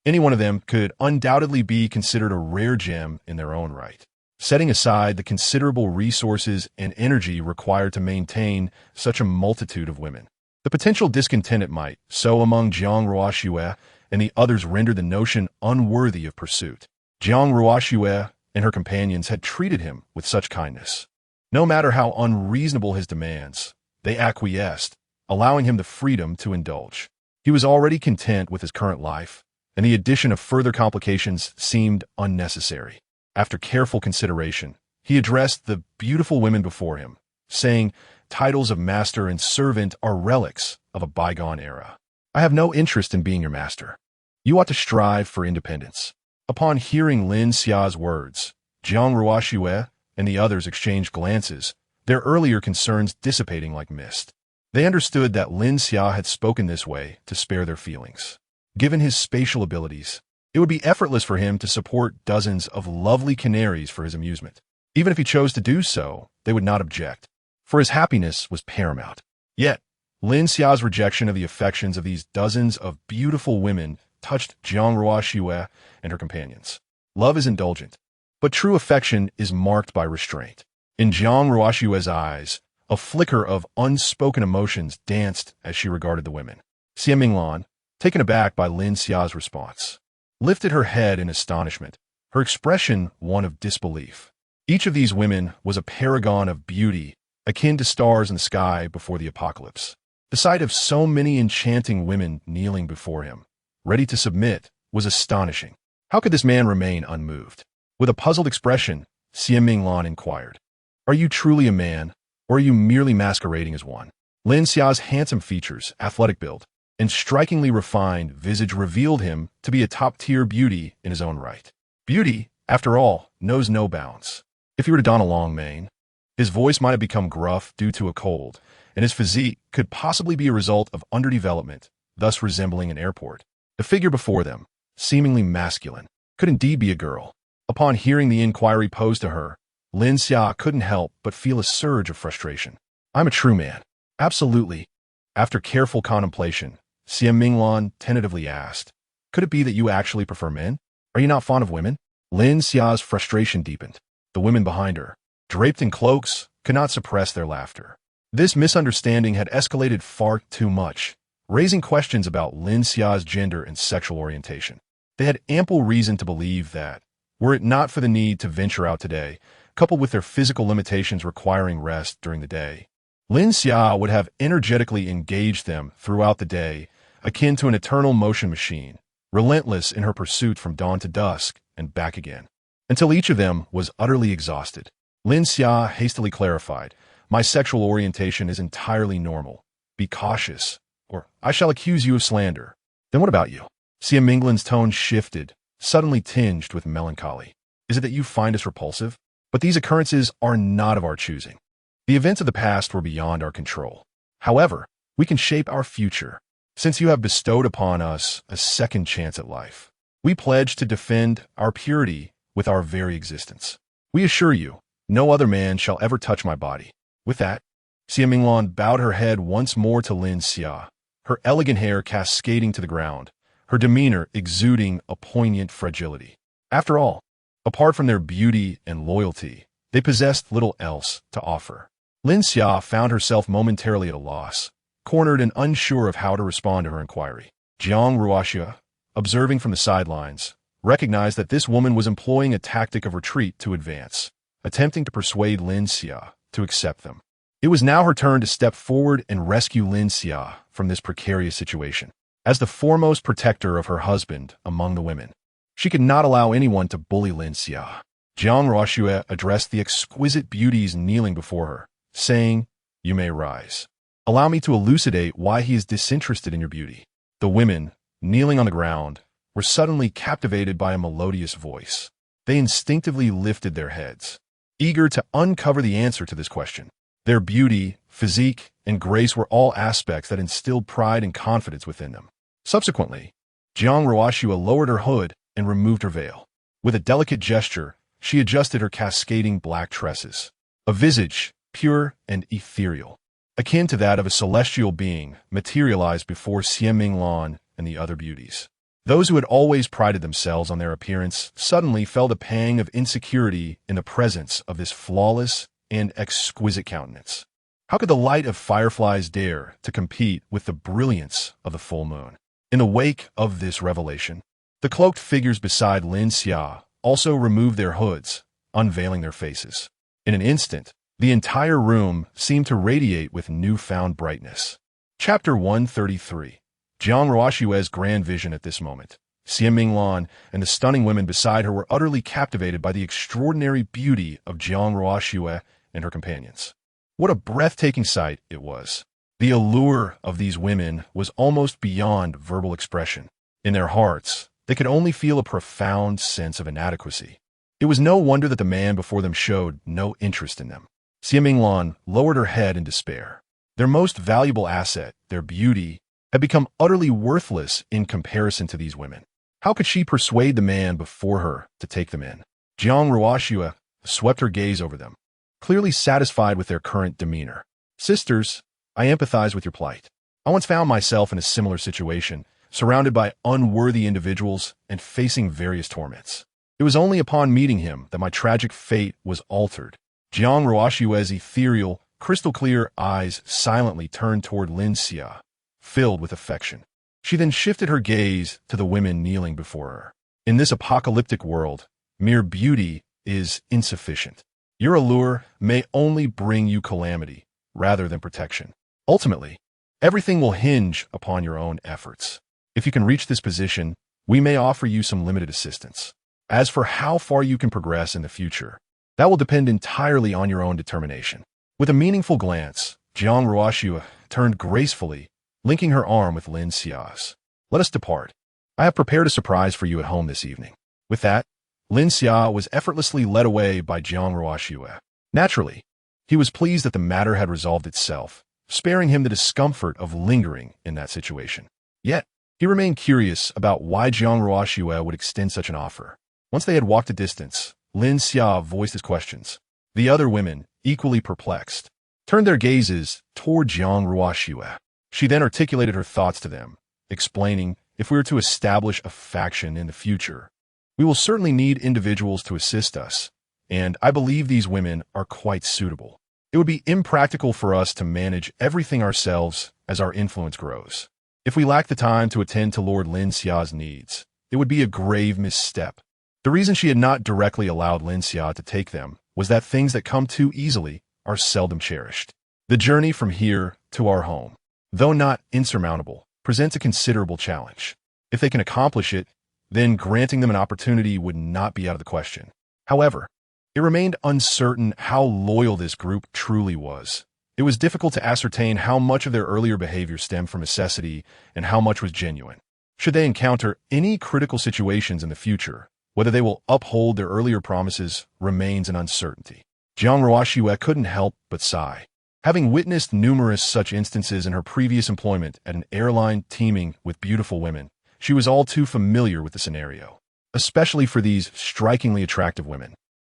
any one of them could undoubtedly be considered a rare gem in their own right. Setting aside the considerable resources and energy required to maintain such a multitude of women, the potential discontent it might sow among Jiang Ruoxue and the others rendered the notion unworthy of pursuit. Jiang Ruoxue and her companions had treated him with such kindness. No matter how unreasonable his demands, they acquiesced, allowing him the freedom to indulge. He was already content with his current life, and the addition of further complications seemed unnecessary. After careful consideration, he addressed the beautiful women before him, saying, "Titles of master and servant are relics of a bygone era. I have no interest in being your master. You ought to strive for independence." Upon hearing Lin Xia's words, Jiang Ruoxue and the others exchanged glances, their earlier concerns dissipating like mist. They understood that Lin Xia had spoken this way to spare their feelings. Given his spatial abilities, it would be effortless for him to support dozens of lovely canaries for his amusement. Even if he chose to do so, they would not object, for his happiness was paramount. Yet, Lin Xia's rejection of the affections of these dozens of beautiful women touched Jiang Ruoxue and her companions. Love is indulgent, but true affection is marked by restraint. In Jiang Ruoxue's eyes, a flicker of unspoken emotions danced as she regarded the women. Xie Minglan, taken aback by Lin Xia's response, lifted her head in astonishment, her expression one of disbelief. Each of these women was a paragon of beauty, akin to stars in the sky before the apocalypse. The sight of so many enchanting women kneeling before him, ready to submit, was astonishing. How could this man remain unmoved? With a puzzled expression, Xie Minglan inquired, "Are you truly a man, or are you merely masquerading as one?" Lin Xia's handsome features, athletic build, and strikingly refined visage revealed him to be a top-tier beauty in his own right. Beauty, after all, knows no bounds. If he were to don a long mane, his voice might have become gruff due to a cold, and his physique could possibly be a result of underdevelopment, thus resembling an airport. The figure before them, seemingly masculine, could indeed be a girl. Upon hearing the inquiry posed to her, Lin Xia couldn't help but feel a surge of frustration. "I'm a true man." "Absolutely." After careful contemplation, Xie Minglan tentatively asked, "Could it be that you actually prefer men? Are you not fond of women?" Lin Xia's frustration deepened. The women behind her, draped in cloaks, could not suppress their laughter. This misunderstanding had escalated far too much, raising questions about Lin Xia's gender and sexual orientation. They had ample reason to believe that, were it not for the need to venture out today, coupled with their physical limitations requiring rest during the day, Lin Xia would have energetically engaged them throughout the day, akin to an eternal motion machine, relentless in her pursuit from dawn to dusk and back again, until each of them was utterly exhausted. Lin Xia hastily clarified, "My sexual orientation is entirely normal. Be cautious, or I shall accuse you of slander." "Then what about you?" Xie Minglan's tone shifted, suddenly tinged with melancholy. "Is it that you find us repulsive? But these occurrences are not of our choosing. The events of the past were beyond our control. However, we can shape our future. Since you have bestowed upon us a second chance at life, we pledge to defend our purity with our very existence. We assure you, no other man shall ever touch my body." With that, Xie Minglan bowed her head once more to Lin Xia, her elegant hair cascading to the ground, her demeanor exuding a poignant fragility. After all, apart from their beauty and loyalty, they possessed little else to offer. Lin Xia found herself momentarily at a loss, cornered and unsure of how to respond to her inquiry. Jiang Ruoxue, observing from the sidelines, recognized that this woman was employing a tactic of retreat to advance, attempting to persuade Lin Xia to accept them. It was now her turn to step forward and rescue Lin Xia from this precarious situation. As the foremost protector of her husband among the women, she could not allow anyone to bully Lin Xia. Jiang Ruoxue addressed the exquisite beauties kneeling before her, saying, "You may rise. Allow me to elucidate why he is disinterested in your beauty." The women, kneeling on the ground, were suddenly captivated by a melodious voice. They instinctively lifted their heads, eager to uncover the answer to this question. Their beauty, physique, and grace were all aspects that instilled pride and confidence within them. Subsequently, Jiang Ruoxue lowered her hood and removed her veil. With a delicate gesture, she adjusted her cascading black tresses. A visage, pure and ethereal, akin to that of a celestial being, materialized before Xie Minglan and the other beauties. Those who had always prided themselves on their appearance suddenly felt a pang of insecurity in the presence of this flawless and exquisite countenance. How could the light of fireflies dare to compete with the brilliance of the full moon? In the wake of this revelation, the cloaked figures beside Lin Xia also removed their hoods, unveiling their faces. In an instant, the entire room seemed to radiate with newfound brightness. Chapter 133. Jiang Ruoxue's grand vision at this moment. Xie Minglan and the stunning women beside her were utterly captivated by the extraordinary beauty of Jiang Ruoxue and her companions. What a breathtaking sight it was. The allure of these women was almost beyond verbal expression. In their hearts, they could only feel a profound sense of inadequacy. It was no wonder that the man before them showed no interest in them. Xie Minglan lowered her head in despair. Their most valuable asset, their beauty, had become utterly worthless in comparison to these women. How could she persuade the man before her to take them in? Jiang Ruoxue swept her gaze over them, clearly satisfied with their current demeanor. "Sisters, I empathize with your plight. I once found myself in a similar situation, surrounded by unworthy individuals and facing various torments. It was only upon meeting him that my tragic fate was altered." Jiang Ruoxue's ethereal, crystal-clear eyes silently turned toward Lin Xia, filled with affection. She then shifted her gaze to the women kneeling before her. In this apocalyptic world, mere beauty is insufficient. Your allure may only bring you calamity rather than protection. Ultimately, everything will hinge upon your own efforts. If you can reach this position, we may offer you some limited assistance. As for how far you can progress in the future, that will depend entirely on your own determination. With a meaningful glance, Jiang Ruoxue turned gracefully, linking her arm with Lin Xia's. "Let us depart. I have prepared a surprise for you at home this evening." With that, Lin Xia was effortlessly led away by Jiang Ruoxue. Naturally, he was pleased that the matter had resolved itself, sparing him the discomfort of lingering in that situation. Yet, he remained curious about why Jiang Ruoxue would extend such an offer. Once they had walked a distance, Lin Xia voiced his questions. The other women, equally perplexed, turned their gazes toward Jiang Ruoxue. She then articulated her thoughts to them, explaining, "If we are to establish a faction in the future, we will certainly need individuals to assist us, and I believe these women are quite suitable. It would be impractical for us to manage everything ourselves as our influence grows. If we lack the time to attend to Lord Lin Xia's needs, it would be a grave misstep." The reason she had not directly allowed Lin Xia to take them was that things that come too easily are seldom cherished. The journey from here to our home, though not insurmountable, presents a considerable challenge. If they can accomplish it, then granting them an opportunity would not be out of the question. However, it remained uncertain how loyal this group truly was. It was difficult to ascertain how much of their earlier behavior stemmed from necessity and how much was genuine. Should they encounter any critical situations in the future, whether they will uphold their earlier promises remains an uncertainty. Jiang Ruoxue couldn't help but sigh. Having witnessed numerous such instances in her previous employment at an airline teeming with beautiful women, she was all too familiar with the scenario, especially for these strikingly attractive women.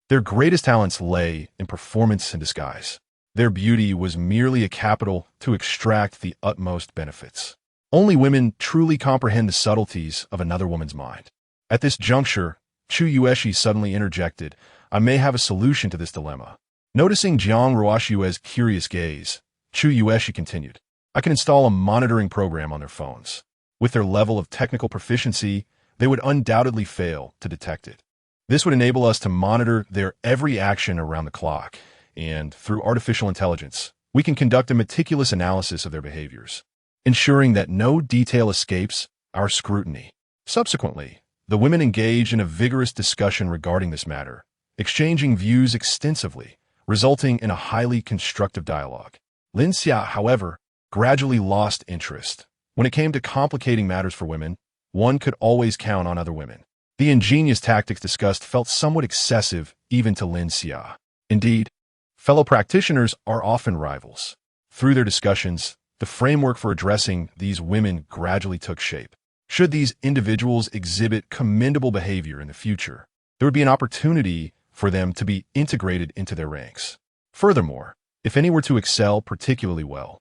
Their greatest talents lay in performance and disguise. Their beauty was merely a capital to extract the utmost benefits. Only women truly comprehend the subtleties of another woman's mind. At this juncture, Chu Yueshi suddenly interjected, "I may have a solution to this dilemma." Noticing Jiang Ruoxue's curious gaze, Chu Yueshi continued, "I can install a monitoring program on their phones. With their level of technical proficiency, they would undoubtedly fail to detect it. This would enable us to monitor their every action around the clock, and through artificial intelligence, we can conduct a meticulous analysis of their behaviors, ensuring that no detail escapes our scrutiny. Subsequently, the women engaged in a vigorous discussion regarding this matter, exchanging views extensively, resulting in a highly constructive dialogue. Lin Xia, however, gradually lost interest. When it came to complicating matters for women, one could always count on other women. The ingenious tactics discussed felt somewhat excessive even to Lin Xia. Indeed, fellow practitioners are often rivals. Through their discussions, the framework for addressing these women gradually took shape. Should these individuals exhibit commendable behavior in the future, there would be an opportunity for them to be integrated into their ranks. Furthermore, if any were to excel particularly well,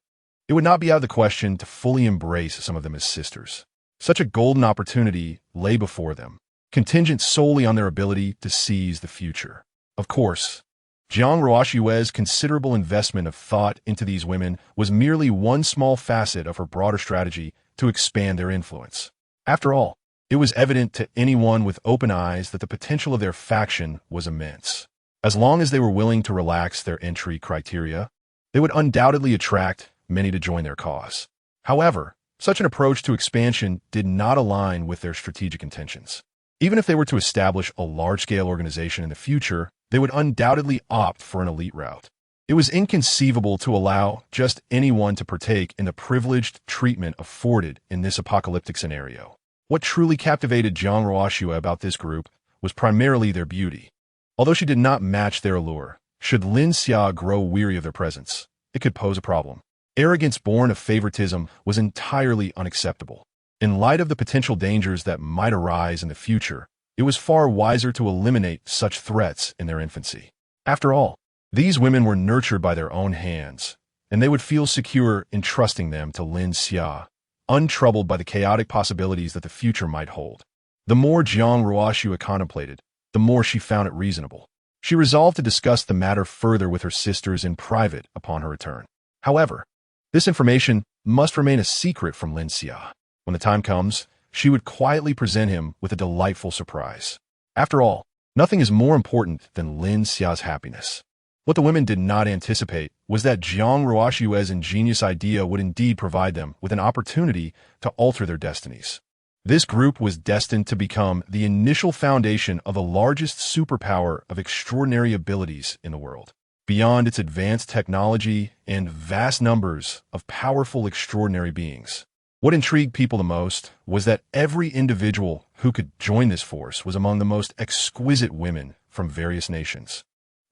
it would not be out of the question to fully embrace some of them as sisters. Such a golden opportunity lay before them, contingent solely on their ability to seize the future. Of course, Jiang Ruoxue's considerable investment of thought into these women was merely one small facet of her broader strategy to expand their influence. After all, it was evident to anyone with open eyes that the potential of their faction was immense. As long as they were willing to relax their entry criteria, they would undoubtedly attract many to join their cause. However, such an approach to expansion did not align with their strategic intentions. Even if they were to establish a large-scale organization in the future, they would undoubtedly opt for an elite route. It was inconceivable to allow just anyone to partake in the privileged treatment afforded in this apocalyptic scenario. What truly captivated Jiang Ruoxue about this group was primarily their beauty. Although she did not match their allure, should Lin Xia grow weary of their presence, it could pose a problem. Arrogance born of favoritism was entirely unacceptable. In light of the potential dangers that might arise in the future, it was far wiser to eliminate such threats in their infancy. After all, these women were nurtured by their own hands, and they would feel secure in trusting them to Lin Xia, untroubled by the chaotic possibilities that the future might hold. The more Jiang Ruoxue contemplated, the more she found it reasonable. She resolved to discuss the matter further with her sisters in private upon her return. However, this information must remain a secret from Lin Xia. When the time comes, she would quietly present him with a delightful surprise. After all, nothing is more important than Lin Xia's happiness. What the women did not anticipate was that Jiang Ruoxue's ingenious idea would indeed provide them with an opportunity to alter their destinies. This group was destined to become the initial foundation of the largest superpower of extraordinary abilities in the world. Beyond its advanced technology and vast numbers of powerful, extraordinary beings, what intrigued people the most was that every individual who could join this force was among the most exquisite women from various nations.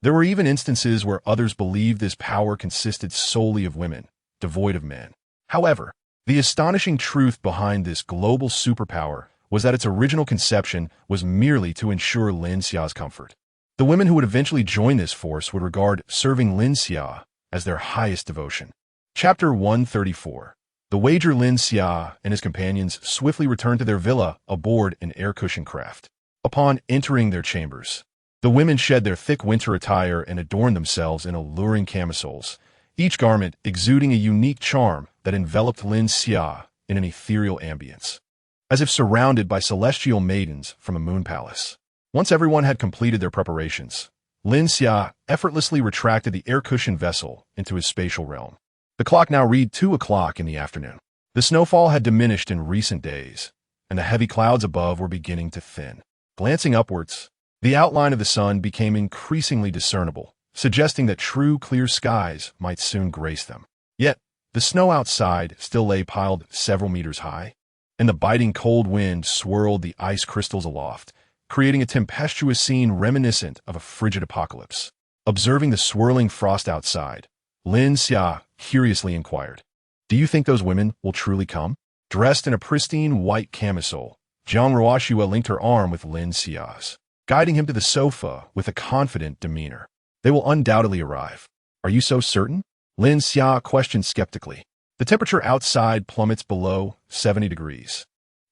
There were even instances where others believed this power consisted solely of women, devoid of men. However, the astonishing truth behind this global superpower was that its original conception was merely to ensure Lin Xia's comfort. The women who would eventually join this force would regard serving Lin Xia as their highest devotion. Chapter 134. The wager. Lin Xia and his companions swiftly returned to their villa aboard an air-cushioned craft. Upon entering their chambers, the women shed their thick winter attire and adorned themselves in alluring camisoles, each garment exuding a unique charm that enveloped Lin Xia in an ethereal ambience, as if surrounded by celestial maidens from a moon palace. Once everyone had completed their preparations, Lin Xia effortlessly retracted the air-cushioned vessel into his spatial realm. The clock now read 2 o'clock in the afternoon. The snowfall had diminished in recent days, and the heavy clouds above were beginning to thin. Glancing upwards, the outline of the sun became increasingly discernible, suggesting that true clear skies might soon grace them. Yet, the snow outside still lay piled several meters high, and the biting cold wind swirled the ice crystals aloft, creating a tempestuous scene reminiscent of a frigid apocalypse. Observing the swirling frost outside, Lin Xia curiously inquired, "Do you think those women will truly come?" Dressed in a pristine white camisole, Jiang Ruoxue linked her arm with Lin Xia's, guiding him to the sofa with a confident demeanor. "They will undoubtedly arrive. Are you so certain?" Lin Xia questioned skeptically. The temperature outside plummets below 70 degrees,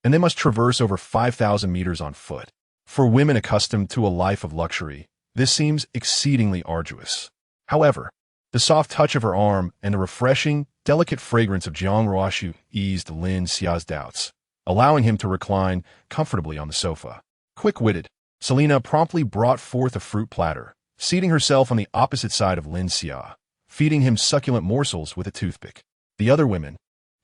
and they must traverse over 5,000 meters on foot. For women accustomed to a life of luxury, this seems exceedingly arduous. However, the soft touch of her arm and the refreshing, delicate fragrance of Jiang Ruoxue eased Lin Xia's doubts. allowing him to recline comfortably on the sofa. Quick-witted, Selena promptly brought forth a fruit platter, seating herself on the opposite side of Lin Xia, feeding him succulent morsels with a toothpick. The other women,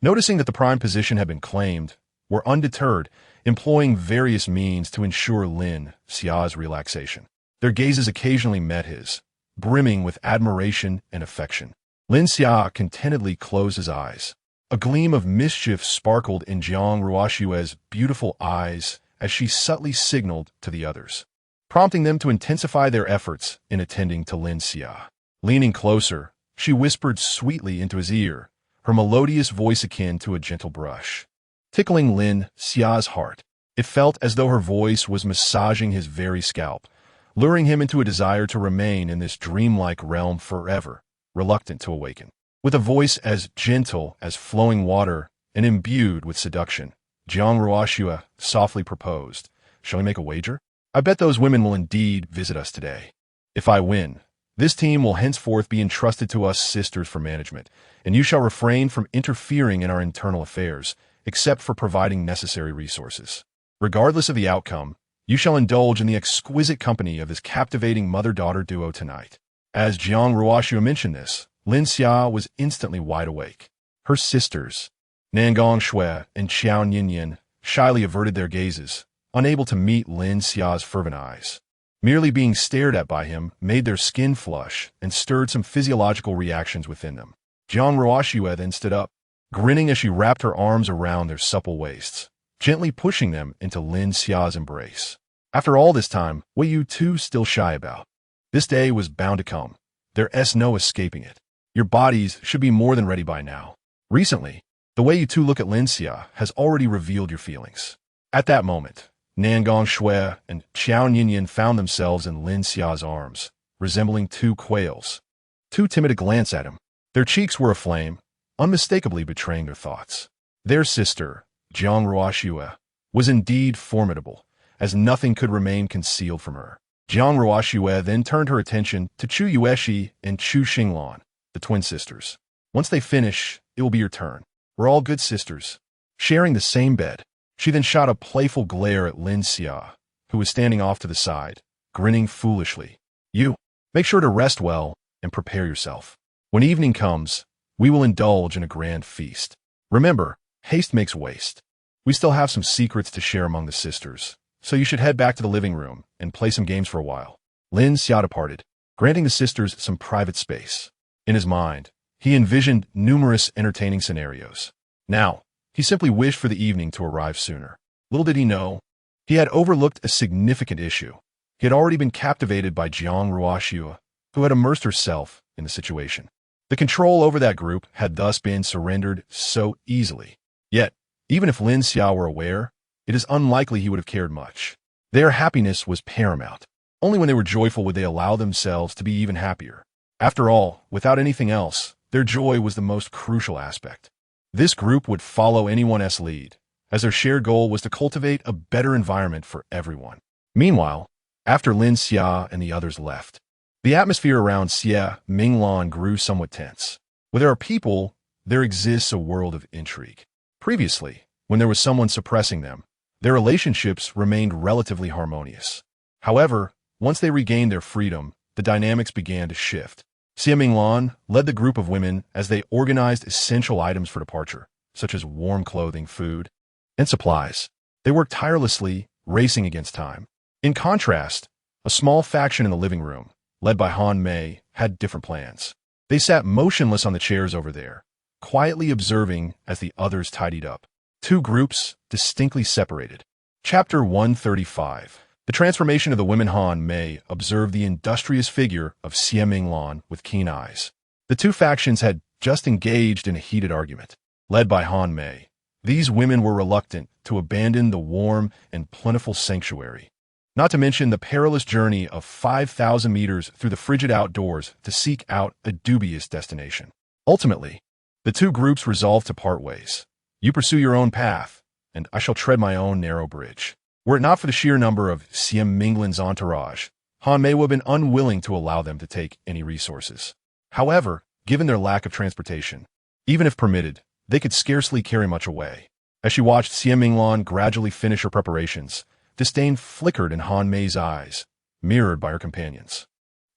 noticing that the prime position had been claimed, were undeterred, employing various means to ensure Lin Xia's relaxation. Their gazes occasionally met his, brimming with admiration and affection. Lin Xia contentedly closed his eyes. A gleam of mischief sparkled in Jiang Ruoxue's beautiful eyes as she subtly signaled to the others, prompting them to intensify their efforts in attending to Lin Xia. Leaning closer, she whispered sweetly into his ear, her melodious voice akin to a gentle brush, tickling Lin Xia's heart. It felt as though her voice was massaging his very scalp, luring him into a desire to remain in this dreamlike realm forever, reluctant to awaken. With a voice as gentle as flowing water and imbued with seduction, Jiang Ruoxue softly proposed, "Shall we make a wager? I bet those women will indeed visit us today. If I win, this team will henceforth be entrusted to us sisters for management, and you shall refrain from interfering in our internal affairs, except for providing necessary resources. Regardless of the outcome, you shall indulge in the exquisite company of this captivating mother-daughter duo tonight." As Jiang Ruoxue mentioned this, Lin Xia was instantly wide awake. Her sisters, Nangong Shui and Xiao Ninian, shyly averted their gazes, unable to meet Lin Xia's fervent eyes. Merely being stared at by him made their skin flush and stirred some physiological reactions within them. Jiang Ruoxue then stood up, grinning as she wrapped her arms around their supple waists, gently pushing them into Lin Xia's embrace. After all this time, what you two still shy about? This day was bound to come. There's no escaping it. Your bodies should be more than ready by now. Recently, the way you two look at Lin Xia has already revealed your feelings. At that moment, Nangong Shui and Xiao Ninian found themselves in Lin Xia's arms, resembling two quails. Too timid to glance at him, their cheeks were aflame, unmistakably betraying their thoughts. Their sister, Jiang Ruoxue, was indeed formidable, as nothing could remain concealed from her. Jiang Ruoxue then turned her attention to Chu Yueshi and Chu Xinglan, the twin sisters. "Once they finish, it will be your turn. We're all good sisters, sharing the same bed." She then shot a playful glare at Lin Xia, who was standing off to the side, grinning foolishly. "You, make sure to rest well and prepare yourself. When evening comes, we will indulge in a grand feast. Remember, haste makes waste. We still have some secrets to share among the sisters, so you should head back to the living room and play some games for a while." Lin Xia departed, granting the sisters some private space. In his mind, he envisioned numerous entertaining scenarios. Now, he simply wished for the evening to arrive sooner. Little did he know, he had overlooked a significant issue. He had already been captivated by Jiang Ruoxue, who had immersed herself in the situation. The control over that group had thus been surrendered so easily. Yet, even if Lin Xia were aware, it is unlikely he would have cared much. Their happiness was paramount. Only when they were joyful would they allow themselves to be even happier. After all, without anything else, their joy was the most crucial aspect. This group would follow anyone's lead, as their shared goal was to cultivate a better environment for everyone. Meanwhile, after Lin Xia and the others left, the atmosphere around Xie Minglan grew somewhat tense. Where there are people, there exists a world of intrigue. Previously, when there was someone suppressing them, their relationships remained relatively harmonious. However, once they regained their freedom, the dynamics began to shift. Xie Minglan led the group of women as they organized essential items for departure, such as warm clothing, food, and supplies. They worked tirelessly, racing against time. In contrast, a small faction in the living room, led by Han Mei, had different plans. They sat motionless on the chairs over there, quietly observing as the others tidied up. Two groups distinctly separated. Chapter 135. The transformation of the women. Han Mei observed the industrious figure of Xie Minglan with keen eyes. The two factions had just engaged in a heated argument. Led by Han Mei, these women were reluctant to abandon the warm and plentiful sanctuary, not to mention the perilous journey of 5,000 meters through the frigid outdoors to seek out a dubious destination. Ultimately, the two groups resolved to part ways. You pursue your own path, and I shall tread my own narrow bridge. Were it not for the sheer number of Xie Minglan's entourage, Han Mei would have been unwilling to allow them to take any resources. However, given their lack of transportation, even if permitted, they could scarcely carry much away. As she watched Xie Minglan gradually finish her preparations, disdain flickered in Han Mei's eyes, mirrored by her companions.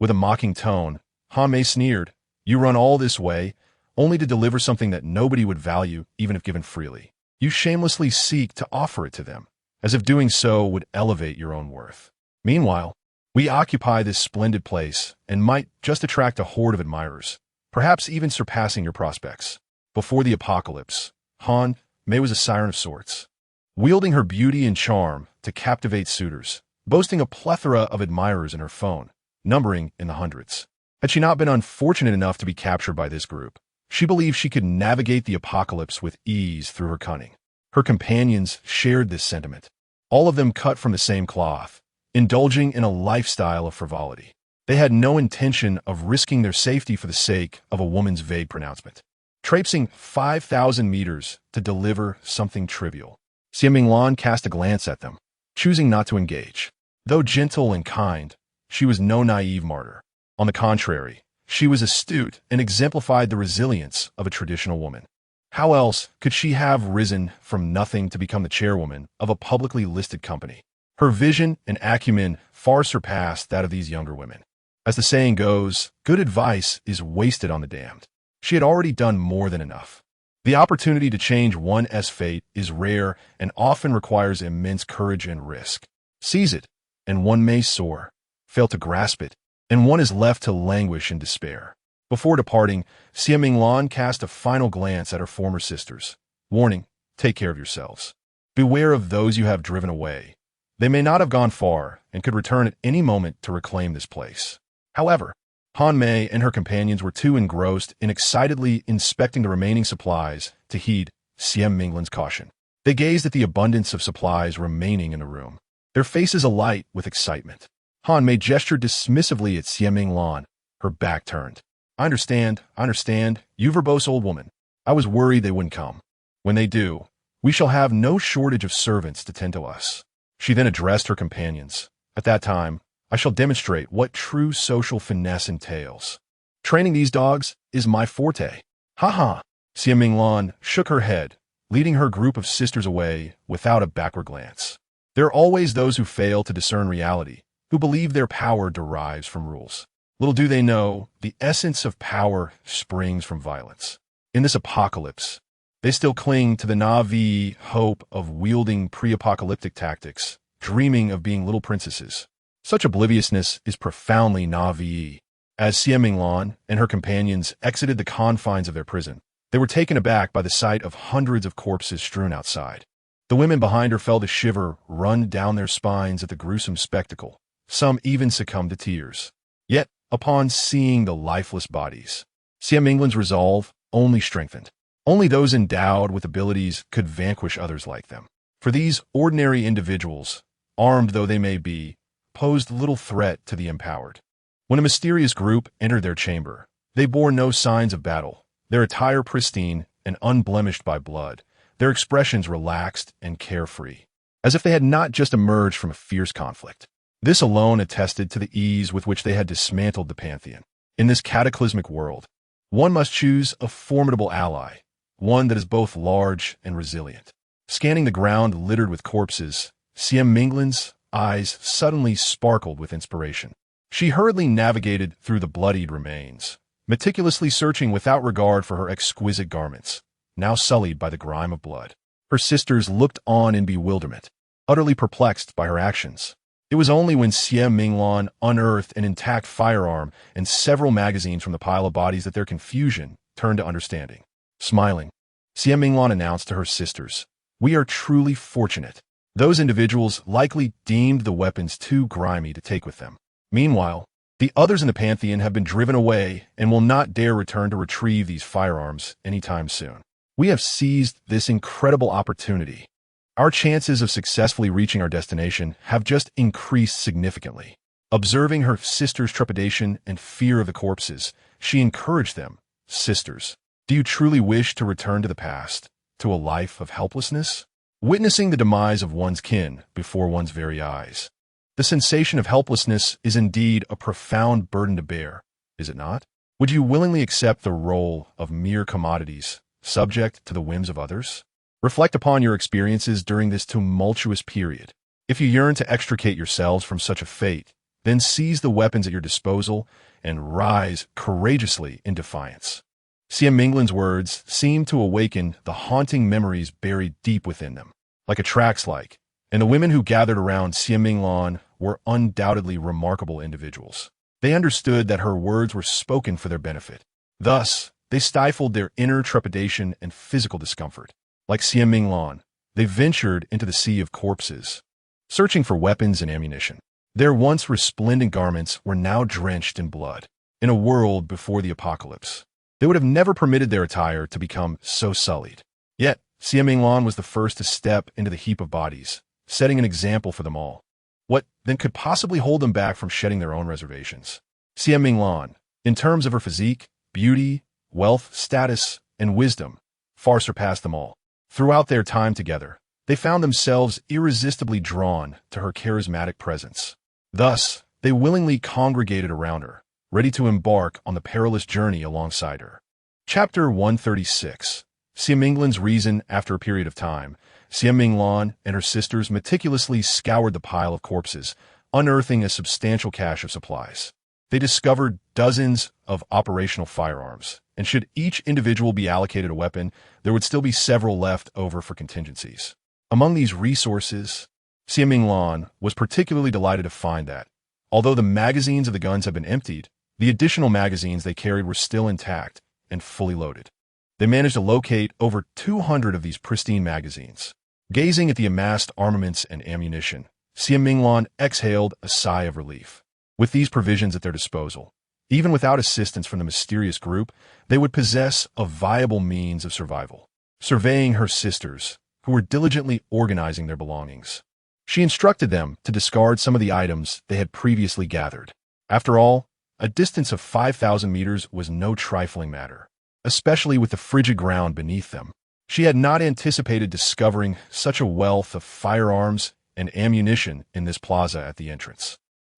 With a mocking tone, Han Mei sneered, "You run all this way, only to deliver something that nobody would value even if given freely. You shamelessly seek to offer it to them, as if doing so would elevate your own worth. Meanwhile, we occupy this splendid place and might just attract a horde of admirers, perhaps even surpassing your prospects." Before the apocalypse, Han Mei was a siren of sorts, wielding her beauty and charm to captivate suitors, boasting a plethora of admirers in her phone, numbering in the hundreds. Had she not been unfortunate enough to be captured by this group, she believed she could navigate the apocalypse with ease through her cunning. Her companions shared this sentiment, all of them cut from the same cloth, indulging in a lifestyle of frivolity. They had no intention of risking their safety for the sake of a woman's vague pronouncement. Traipsing 5,000 meters to deliver something trivial. Xie Minglan cast a glance at them, choosing not to engage. Though gentle and kind, she was no naive martyr. On the contrary, she was astute and exemplified the resilience of a traditional woman. How else could she have risen from nothing to become the chairwoman of a publicly listed company? Her vision and acumen far surpassed that of these younger women. As the saying goes, good advice is wasted on the damned. She had already done more than enough. The opportunity to change one's fate is rare and often requires immense courage and risk. Seize it, and one may soar. Fail to grasp it, and one is left to languish in despair. Before departing, Xie Minglan cast a final glance at her former sisters, warning, "Take care of yourselves. Beware of those you have driven away. They may not have gone far and could return at any moment to reclaim this place." However, Han Mei and her companions were too engrossed in excitedly inspecting the remaining supplies to heed Xie Minglan's caution. They gazed at the abundance of supplies remaining in the room, their faces alight with excitement. Han Mei gestured dismissively at Xie Minglan, her back turned. I understand, you verbose old woman. I was worried they wouldn't come. When they do, we shall have no shortage of servants to tend to us." She then addressed her companions. "At that time, I shall demonstrate what true social finesse entails. Training these dogs is my forte." "Ha ha!" Xie Minglan shook her head, leading her group of sisters away without a backward glance. There are always those who fail to discern reality, who believe their power derives from rules. Little do they know, the essence of power springs from violence. In this apocalypse, they still cling to the naive hope of wielding pre-apocalyptic tactics, dreaming of being little princesses. Such obliviousness is profoundly naive. As Xie Minglan and her companions exited the confines of their prison, they were taken aback by the sight of hundreds of corpses strewn outside. The women behind her felt a shiver run down their spines at the gruesome spectacle. Some even succumbed to tears. Yet, upon seeing the lifeless bodies, Xie Minglan's resolve only strengthened. Only those endowed with abilities could vanquish others like them. For these ordinary individuals, armed though they may be, posed little threat to the empowered. When a mysterious group entered their chamber, they bore no signs of battle, their attire pristine and unblemished by blood, their expressions relaxed and carefree, as if they had not just emerged from a fierce conflict. This alone attested to the ease with which they had dismantled the Pantheon. In this cataclysmic world, one must choose a formidable ally, one that is both large and resilient. Scanning the ground littered with corpses, Xie Minglan's eyes suddenly sparkled with inspiration. She hurriedly navigated through the bloodied remains, meticulously searching without regard for her exquisite garments, now sullied by the grime of blood. Her sisters looked on in bewilderment, utterly perplexed by her actions. It was only when Xie Minglan unearthed an intact firearm and several magazines from the pile of bodies that their confusion turned to understanding. Smiling, Xie Minglan announced to her sisters, "We are truly fortunate. Those individuals likely deemed the weapons too grimy to take with them. Meanwhile, the others in the Pantheon have been driven away and will not dare return to retrieve these firearms anytime soon. We have seized this incredible opportunity. Our chances of successfully reaching our destination have just increased significantly." Observing her sisters' trepidation and fear of the corpses, she encouraged them. "Sisters, do you truly wish to return to the past, to a life of helplessness? Witnessing the demise of one's kin before one's very eyes. The sensation of helplessness is indeed a profound burden to bear, is it not? Would you willingly accept the role of mere commodities, subject to the whims of others?" Reflect upon your experiences during this tumultuous period. If you yearn to extricate yourselves from such a fate, then seize the weapons at your disposal and rise courageously in defiance. Siam words seemed to awaken the haunting memories buried deep within them, like a trax-like, and the women who gathered around Siam were undoubtedly remarkable individuals. They understood that her words were spoken for their benefit. Thus, they stifled their inner trepidation and physical discomfort. Like Siam they ventured into the sea of corpses, searching for weapons and ammunition. Their once resplendent garments were now drenched in blood. In a world before the apocalypse, they would have never permitted their attire to become so sullied. Yet, Siam was the first to step into the heap of bodies, setting an example for them all. What, then, could possibly hold them back from shedding their own reservations? Siam in terms of her physique, beauty, wealth, status, and wisdom, far surpassed them all. Throughout their time together, they found themselves irresistibly drawn to her charismatic presence. Thus, they willingly congregated around her, ready to embark on the perilous journey alongside her. Chapter 136. Siam reason. After a period of time, Siam and her sisters meticulously scoured the pile of corpses, unearthing a substantial cache of supplies. They discovered dozens of operational firearms, and should each individual be allocated a weapon, there would still be several left over for contingencies. Among these resources, Siam was particularly delighted to find that, although the magazines of the guns had been emptied, the additional magazines they carried were still intact and fully loaded. They managed to locate over 200 of these pristine magazines. Gazing at the amassed armaments and ammunition, Siam exhaled a sigh of relief. With these provisions at their disposal, even without assistance from the mysterious group, they would possess a viable means of survival. Surveying her sisters, who were diligently organizing their belongings, she instructed them to discard some of the items they had previously gathered. After all, a distance of 5,000 meters was no trifling matter, especially with the frigid ground beneath them. She had not anticipated discovering such a wealth of firearms and ammunition in this plaza at the entrance.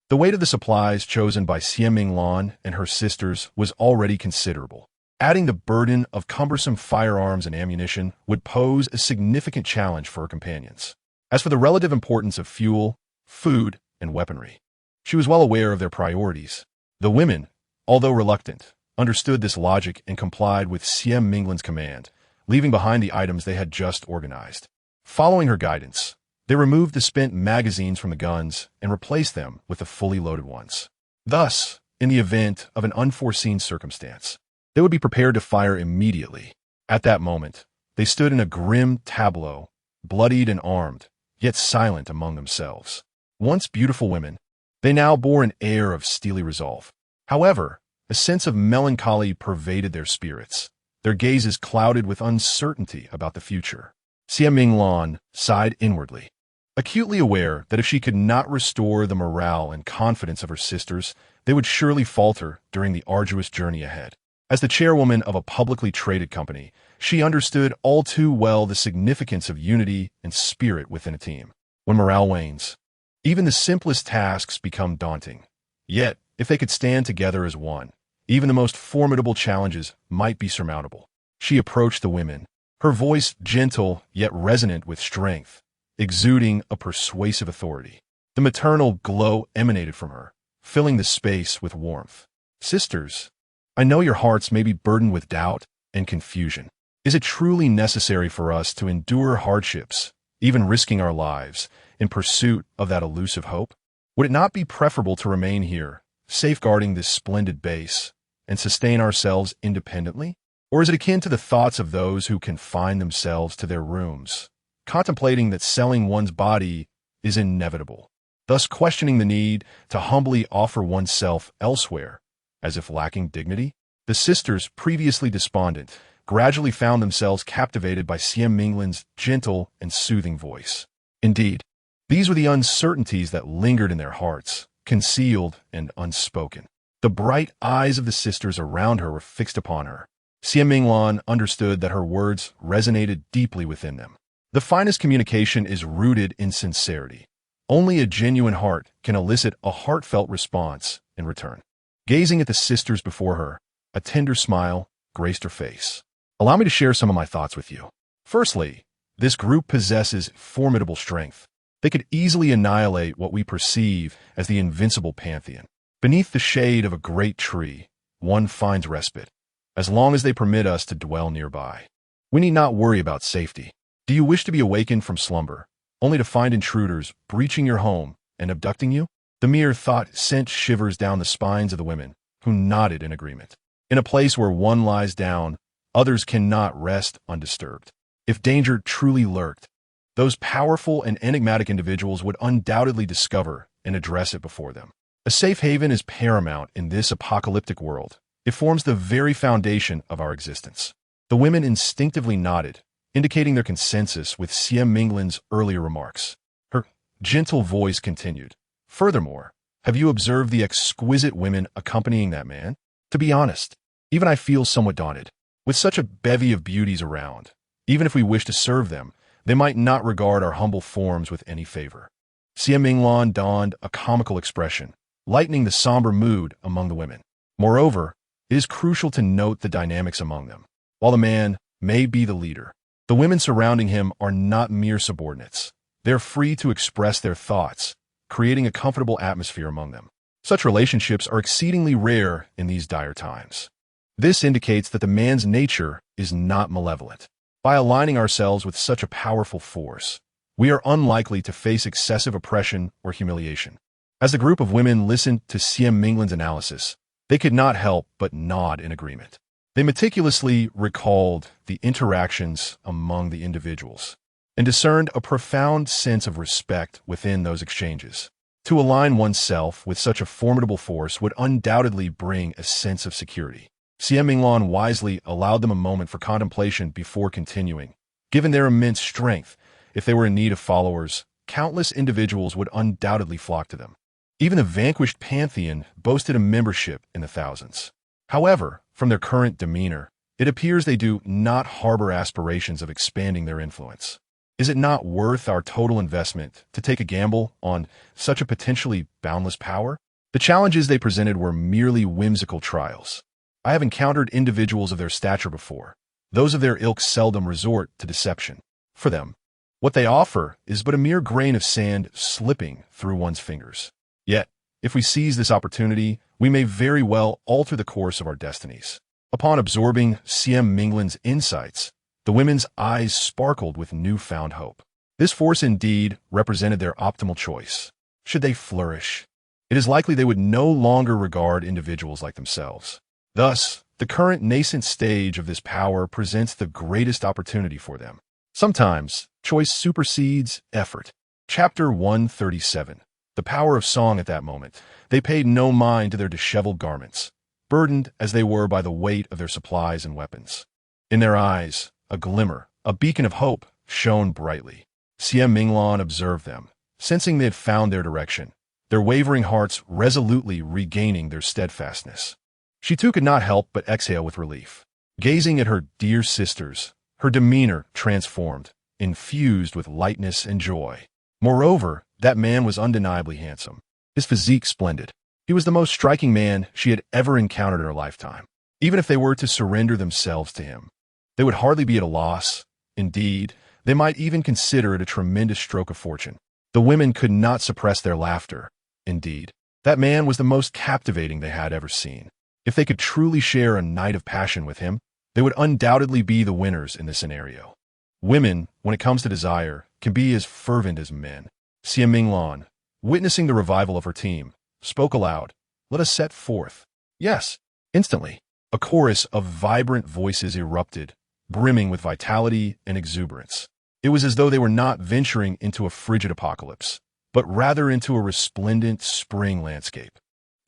The weight of the supplies chosen by Siam and her sisters was already considerable. Adding the burden of cumbersome firearms and ammunition would pose a significant challenge for her companions. As for the relative importance of fuel, food, and weaponry, she was well aware of their priorities. The women, although reluctant, understood this logic and complied with Siam command, leaving behind the items they had just organized. Following her guidance, they removed the spent magazines from the guns and replaced them with the fully loaded ones. Thus, in the event of an unforeseen circumstance, they would be prepared to fire immediately. At that moment, they stood in a grim tableau, bloodied and armed, yet silent among themselves. Once beautiful women, they now bore an air of steely resolve. However, a sense of melancholy pervaded their spirits, their gazes clouded with uncertainty about the future. Siam sighed inwardly, acutely aware that if she could not restore the morale and confidence of her sisters, they would surely falter during the arduous journey ahead. As the chairwoman of a publicly traded company, she understood all too well the significance of unity and spirit within a team. When morale wanes, even the simplest tasks become daunting. Yet, if they could stand together as one, even the most formidable challenges might be surmountable. She approached the women, her voice gentle yet resonant with strength, exuding a persuasive authority. The maternal glow emanated from her, filling the space with warmth. Sisters, I know your hearts may be burdened with doubt and confusion. Is it truly necessary for us to endure hardships, even risking our lives, in pursuit of that elusive hope? Would it not be preferable to remain here, safeguarding this splendid base, and sustain ourselves independently? Or is it akin to the thoughts of those who confine themselves to their rooms, contemplating that selling one's body is inevitable, thus questioning the need to humbly offer oneself elsewhere, as if lacking dignity? The sisters, previously despondent, gradually found themselves captivated by Siam gentle and soothing voice. Indeed, these were the uncertainties that lingered in their hearts, concealed and unspoken. The bright eyes of the sisters around her were fixed upon her. Siam understood that her words resonated deeply within them. The finest communication is rooted in sincerity. Only a genuine heart can elicit a heartfelt response in return. Gazing at the sisters before her, a tender smile graced her face. Allow me to share some of my thoughts with you. Firstly, This group possesses formidable strength. They could easily annihilate what we perceive as the invincible Pantheon. Beneath the shade of a great tree, one finds respite, as long as they permit us to dwell nearby. We need not worry about safety. Do you wish to be awakened from slumber, only to find intruders breaching your home and abducting you? The mere thought sent shivers down the spines of the women, who nodded in agreement. In a place where one lies down, others cannot rest undisturbed. If danger truly lurked, those powerful and enigmatic individuals would undoubtedly discover and address it before them. A safe haven is paramount in this apocalyptic world. It forms the very foundation of our existence. The women instinctively nodded, indicating their consensus with Siem Minglin's earlier remarks. Her gentle voice continued. Furthermore, have you observed the exquisite women accompanying that man? To be honest, even I feel somewhat daunted. With such a bevy of beauties around, even if we wish to serve them, they might not regard our humble forms with any favor. Siem Minglan donned a comical expression, lightening the somber mood among the women. Moreover, it is crucial to note the dynamics among them. While the man may be the leader, the women surrounding him are not mere subordinates. They are free to express their thoughts, creating a comfortable atmosphere among them. Such relationships are exceedingly rare in these dire times. This indicates that the man's nature is not malevolent. By aligning ourselves with such a powerful force, we are unlikely to face excessive oppression or humiliation. As the group of women listened to Siem Minglin's analysis, they could not help but nod in agreement. They meticulously recalled the interactions among the individuals and discerned a profound sense of respect within those exchanges. To align oneself with such a formidable force would undoubtedly bring a sense of security. Siem Minglan wisely allowed them a moment for contemplation before continuing. Given their immense strength, if they were in need of followers, countless individuals would undoubtedly flock to them. Even the vanquished Pantheon boasted a membership in the thousands. However, from their current demeanor, it appears they do not harbor aspirations of expanding their influence. Is it not worth our total investment to take a gamble on such a potentially boundless power? The challenges they presented were merely whimsical trials. I have encountered individuals of their stature before. Those of their ilk seldom resort to deception. For them, what they offer is but a mere grain of sand slipping through one's fingers. Yet, if we seize this opportunity, we may very well alter the course of our destinies. Upon absorbing Siem Minglin's insights, the women's eyes sparkled with newfound hope. This force indeed represented their optimal choice. Should they flourish, it is likely they would no longer regard individuals like themselves. Thus, the current nascent stage of this power presents the greatest opportunity for them. Sometimes, choice supersedes effort. Chapter 137. The power of song. At that moment, they paid no mind to their disheveled garments, burdened as they were by the weight of their supplies and weapons. In their eyes, a glimmer, a beacon of hope, shone brightly. Siem Minglan observed them, sensing they had found their direction, their wavering hearts resolutely regaining their steadfastness. She too could not help but exhale with relief. Gazing at her dear sisters, her demeanor transformed, infused with lightness and joy. Moreover, that man was undeniably handsome, his physique splendid. He was the most striking man she had ever encountered in her lifetime. Even if they were to surrender themselves to him, they would hardly be at a loss. Indeed, they might even consider it a tremendous stroke of fortune. The women could not suppress their laughter. Indeed, that man was the most captivating they had ever seen. If they could truly share a night of passion with him, they would undoubtedly be the winners in this scenario. Women, when it comes to desire, can be as fervent as men. Siem Minglan, witnessing the revival of her team, spoke aloud. Let us set forth. Yes, instantly. A chorus of vibrant voices erupted, brimming with vitality and exuberance. It was as though they were not venturing into a frigid apocalypse, but rather into a resplendent spring landscape.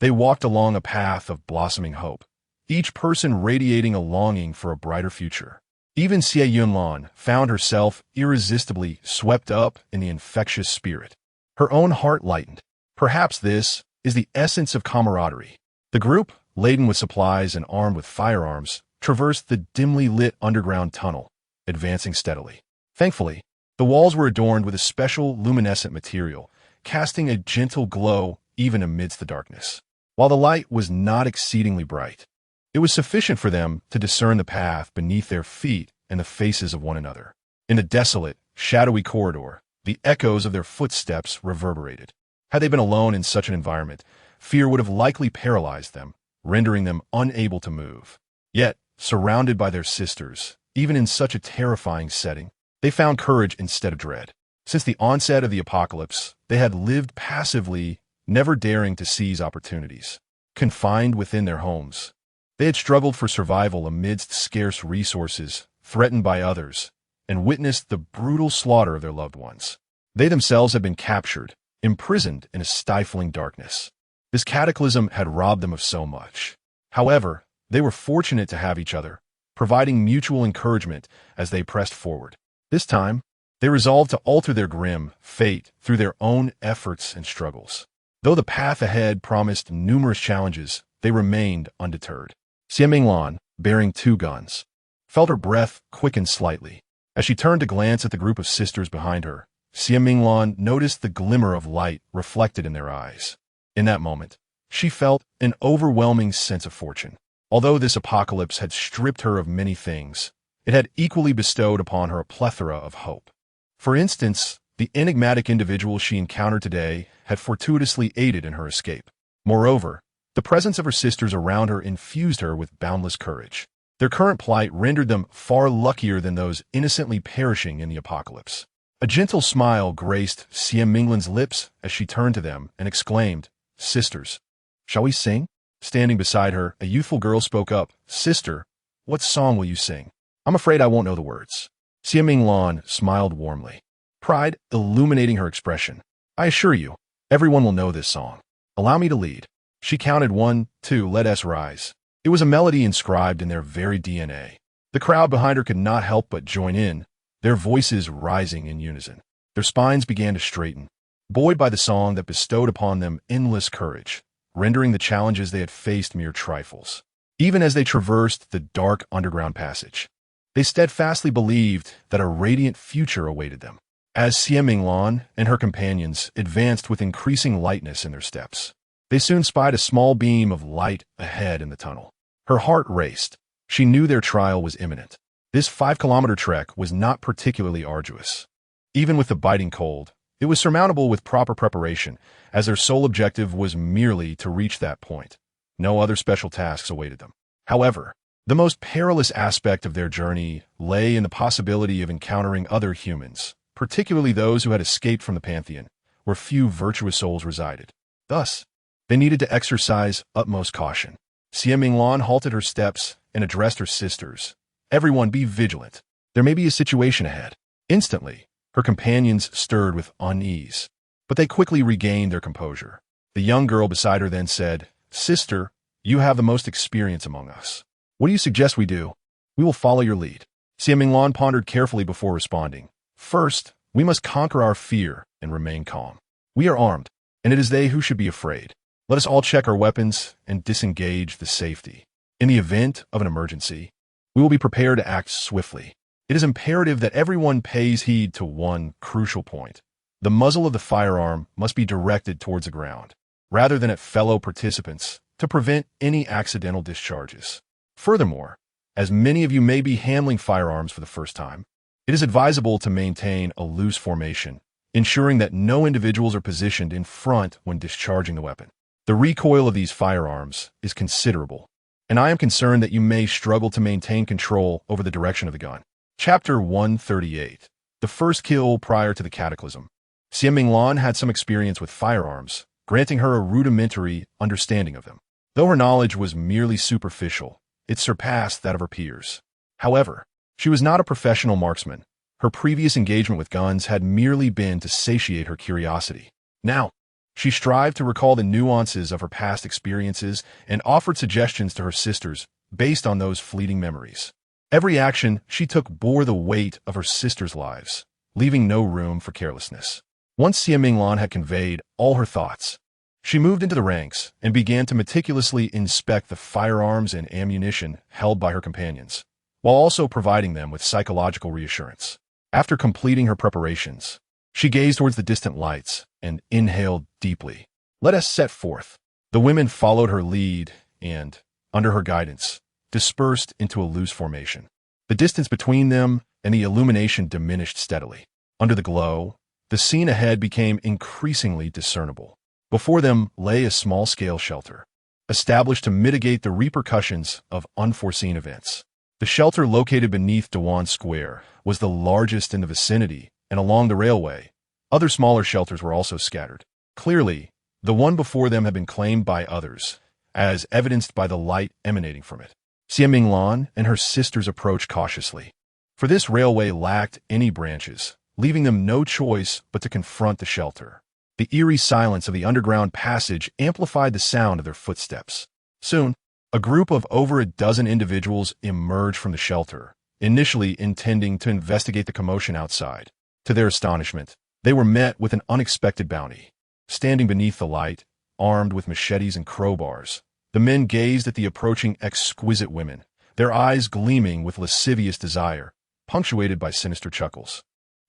They walked along a path of blossoming hope, each person radiating a longing for a brighter future. Even Xie Yunlan found herself irresistibly swept up in the infectious spirit. Her own heart lightened. Perhaps this is the essence of camaraderie. The group, laden with supplies and armed with firearms, traversed the dimly lit underground tunnel, advancing steadily. Thankfully, the walls were adorned with a special luminescent material, casting a gentle glow even amidst the darkness. While the light was not exceedingly bright, it was sufficient for them to discern the path beneath their feet and the faces of one another. In the desolate, shadowy corridor, the echoes of their footsteps reverberated. Had they been alone in such an environment, fear would have likely paralyzed them, rendering them unable to move. Yet, surrounded by their sisters, even in such a terrifying setting, they found courage instead of dread. Since the onset of the apocalypse, they had lived passively, never daring to seize opportunities. Confined within their homes, they had struggled for survival amidst scarce resources, threatened by others, and witnessed the brutal slaughter of their loved ones. They themselves had been captured, imprisoned in a stifling darkness. This cataclysm had robbed them of so much. However, they were fortunate to have each other, providing mutual encouragement as they pressed forward. This time, they resolved to alter their grim fate through their own efforts and struggles. Though the path ahead promised numerous challenges, they remained undeterred. Xiaminglan, bearing 2 guns, felt her breath quicken slightly. As she turned to glance at the group of sisters behind her, Xiaminglan noticed the glimmer of light reflected in their eyes. In that moment, she felt an overwhelming sense of fortune. Although this apocalypse had stripped her of many things, it had equally bestowed upon her a plethora of hope. For instance, the enigmatic individual she encountered today had fortuitously aided in her escape. Moreover, the presence of her sisters around her infused her with boundless courage. Their current plight rendered them far luckier than those innocently perishing in the apocalypse. A gentle smile graced Xiaminglan's lips as she turned to them and exclaimed, "Sisters, shall we sing?" Standing beside her, a youthful girl spoke up, "Sister, what song will you sing? I'm afraid I won't know the words." Xiaminglan smiled warmly, pride illuminating her expression. "I assure you, everyone will know this song. Allow me to lead." She counted 1, 2, let us rise. It was a melody inscribed in their very DNA. The crowd behind her could not help but join in, their voices rising in unison. Their spines began to straighten, buoyed by the song that bestowed upon them endless courage, rendering the challenges they had faced mere trifles. Even as they traversed the dark underground passage, they steadfastly believed that a radiant future awaited them. As Xiaminglan and her companions advanced with increasing lightness in their steps, they soon spied a small beam of light ahead in the tunnel. Her heart raced. She knew their trial was imminent. This 5-kilometer trek was not particularly arduous. Even with the biting cold, it was surmountable with proper preparation, as their sole objective was merely to reach that point. No other special tasks awaited them. However, the most perilous aspect of their journey lay in the possibility of encountering other humans, particularly those who had escaped from the Pantheon, where few virtuous souls resided. Thus, they needed to exercise utmost caution. Xiaminglan halted her steps and addressed her sisters. "Everyone be vigilant. There may be a situation ahead." Instantly, her companions stirred with unease, but they quickly regained their composure. The young girl beside her then said, "Sister, you have the most experience among us. What do you suggest we do?" "We will follow your lead." Xiaminglan pondered carefully before responding. "First, we must conquer our fear and remain calm. We are armed, and it is they who should be afraid. Let us all check our weapons and disengage the safety. In the event of an emergency, we will be prepared to act swiftly. It is imperative that everyone pays heed to one crucial point. The muzzle of the firearm must be directed towards the ground, rather than at fellow participants, to prevent any accidental discharges. Furthermore, as many of you may be handling firearms for the first time, it is advisable to maintain a loose formation, ensuring that no individuals are positioned in front when discharging the weapon. The recoil of these firearms is considerable, and I am concerned that you may struggle to maintain control over the direction of the gun. Chapter 138. The first kill prior to the cataclysm. Xiaminglan had some experience with firearms, granting her a rudimentary understanding of them. Though her knowledge was merely superficial, it surpassed that of her peers. However, she was not a professional marksman. Her previous engagement with guns had merely been to satiate her curiosity. Now, she strived to recall the nuances of her past experiences and offered suggestions to her sisters based on those fleeting memories. Every action she took bore the weight of her sisters' lives, leaving no room for carelessness. Once Xiaminglan had conveyed all her thoughts, she moved into the ranks and began to meticulously inspect the firearms and ammunition held by her companions, while also providing them with psychological reassurance. After completing her preparations, she gazed towards the distant lights and inhaled deeply. "Let us set forth." The women followed her lead and, under her guidance, dispersed into a loose formation. The distance between them and the illumination diminished steadily. Under the glow, the scene ahead became increasingly discernible. Before them lay a small-scale shelter, established to mitigate the repercussions of unforeseen events. The shelter located beneath Dewan Square was the largest in the vicinity, and along the railway, other smaller shelters were also scattered. Clearly, the one before them had been claimed by others, as evidenced by the light emanating from it. Xie Minglan and her sisters approached cautiously, for this railway lacked any branches, leaving them no choice but to confront the shelter. The eerie silence of the underground passage amplified the sound of their footsteps. Soon, a group of over a dozen individuals emerged from the shelter, initially intending to investigate the commotion outside. To their astonishment, they were met with an unexpected bounty. Standing beneath the light, armed with machetes and crowbars, the men gazed at the approaching exquisite women, their eyes gleaming with lascivious desire, punctuated by sinister chuckles.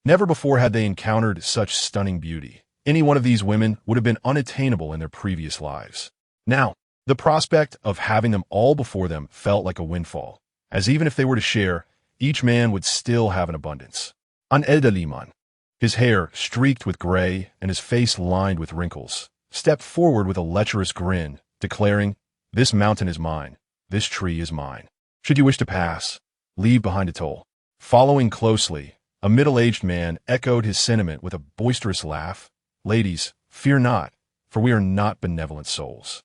Never before had they encountered such stunning beauty. Any one of these women would have been unattainable in their previous lives. Now, the prospect of having them all before them felt like a windfall, as even if they were to share, each man would still have an abundance. An Edaliman, his hair streaked with gray and his face lined with wrinkles, stepped forward with a lecherous grin, declaring, "This mountain is mine. This tree is mine. Should you wish to pass, leave behind a toll." Following closely, a middle-aged man echoed his sentiment with a boisterous laugh. "Ladies, fear not, for we are not benevolent souls."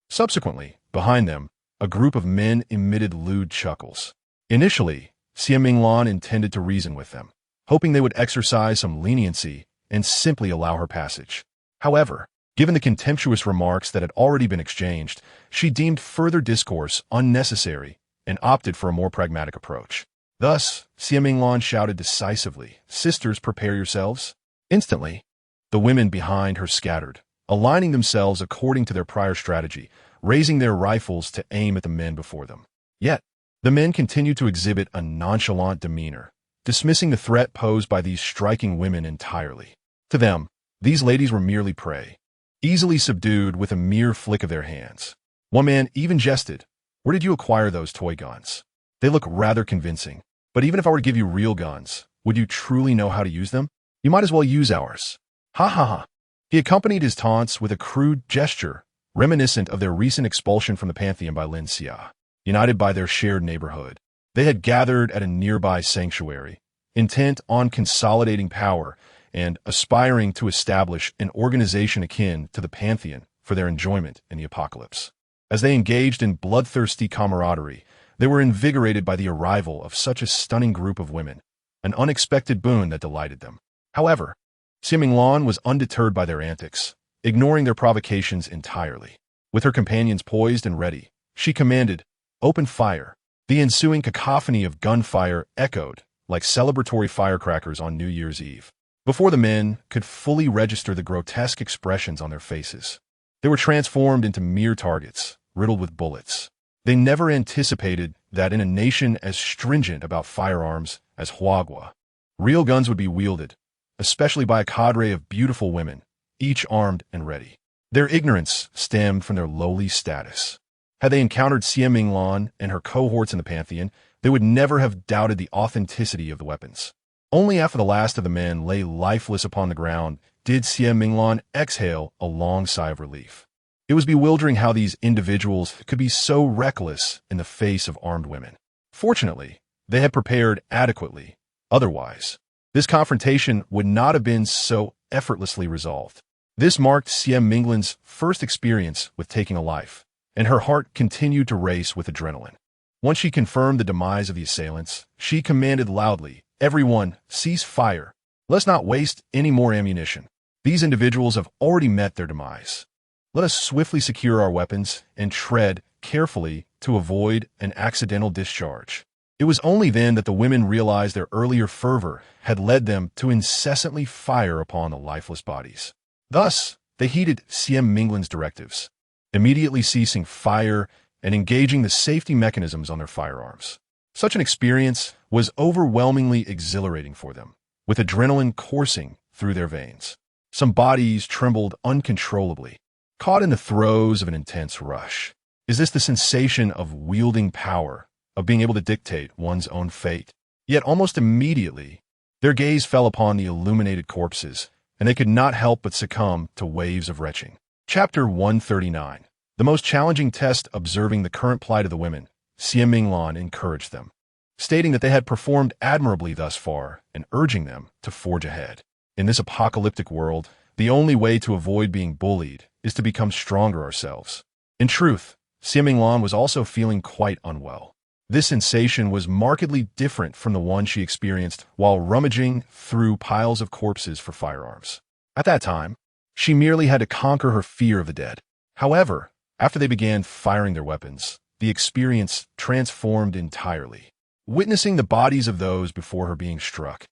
Subsequently, behind them, a group of men emitted lewd chuckles. Initially, Xie Minglan intended to reason with them, hoping they would exercise some leniency and simply allow her passage. However, given the contemptuous remarks that had already been exchanged, she deemed further discourse unnecessary and opted for a more pragmatic approach. Thus, Xie Minglan shouted decisively, "Sisters, prepare yourselves." Instantly, the women behind her scattered, aligning themselves according to their prior strategy, raising their rifles to aim at the men before them. Yet, the men continued to exhibit a nonchalant demeanor, dismissing the threat posed by these striking women entirely. To them, these ladies were merely prey, easily subdued with a mere flick of their hands. One man even jested, "Where did you acquire those toy guns? They look rather convincing, but even if I were to give you real guns, would you truly know how to use them? You might as well use ours." Ha ha ha. He accompanied his taunts with a crude gesture, reminiscent of their recent expulsion from the Pantheon by Lin Xia. United by their shared neighborhood, they had gathered at a nearby sanctuary, intent on consolidating power and aspiring to establish an organization akin to the Pantheon for their enjoyment in the apocalypse. As they engaged in bloodthirsty camaraderie, they were invigorated by the arrival of such a stunning group of women, an unexpected boon that delighted them. However, Xie Minglan was undeterred by their antics, ignoring their provocations entirely. With her companions poised and ready, she commanded, "Open fire." The ensuing cacophony of gunfire echoed like celebratory firecrackers on New Year's Eve. Before the men could fully register the grotesque expressions on their faces, they were transformed into mere targets, riddled with bullets. They never anticipated that in a nation as stringent about firearms as Huagua, real guns would be wielded, especially by a cadre of beautiful women, each armed and ready. Their ignorance stemmed from their lowly status. Had they encountered Xie Minglan and her cohorts in the Pantheon, they would never have doubted the authenticity of the weapons. Only after the last of the men lay lifeless upon the ground did Xie Minglan exhale a long sigh of relief. It was bewildering how these individuals could be so reckless in the face of armed women. Fortunately, they had prepared adequately. Otherwise, this confrontation would not have been so effortlessly resolved. This marked Xie Minglan's first experience with taking a life, and her heart continued to race with adrenaline. Once she confirmed the demise of the assailants, she commanded loudly, "Everyone, cease fire. Let's not waste any more ammunition. These individuals have already met their demise. Let us swiftly secure our weapons and tread carefully to avoid an accidental discharge." It was only then that the women realized their earlier fervor had led them to incessantly fire upon the lifeless bodies. Thus, they heeded Xie Minglan's directives, immediately ceasing fire and engaging the safety mechanisms on their firearms. Such an experience was overwhelmingly exhilarating for them, with adrenaline coursing through their veins. Some bodies trembled uncontrollably, caught in the throes of an intense rush. Is this the sensation of wielding power, of being able to dictate one's own fate? Yet almost immediately, their gaze fell upon the illuminated corpses, and they could not help but succumb to waves of retching. Chapter 139. The most challenging test. Observing the current plight of the women, Xie Minglan encouraged them, stating that they had performed admirably thus far and urging them to forge ahead. In this apocalyptic world, the only way to avoid being bullied is to become stronger ourselves. In truth, Xie Minglan was also feeling quite unwell. This sensation was markedly different from the one she experienced while rummaging through piles of corpses for firearms. At that time, she merely had to conquer her fear of the dead. However, after they began firing their weapons, the experience transformed entirely. Witnessing the bodies of those before her being struck,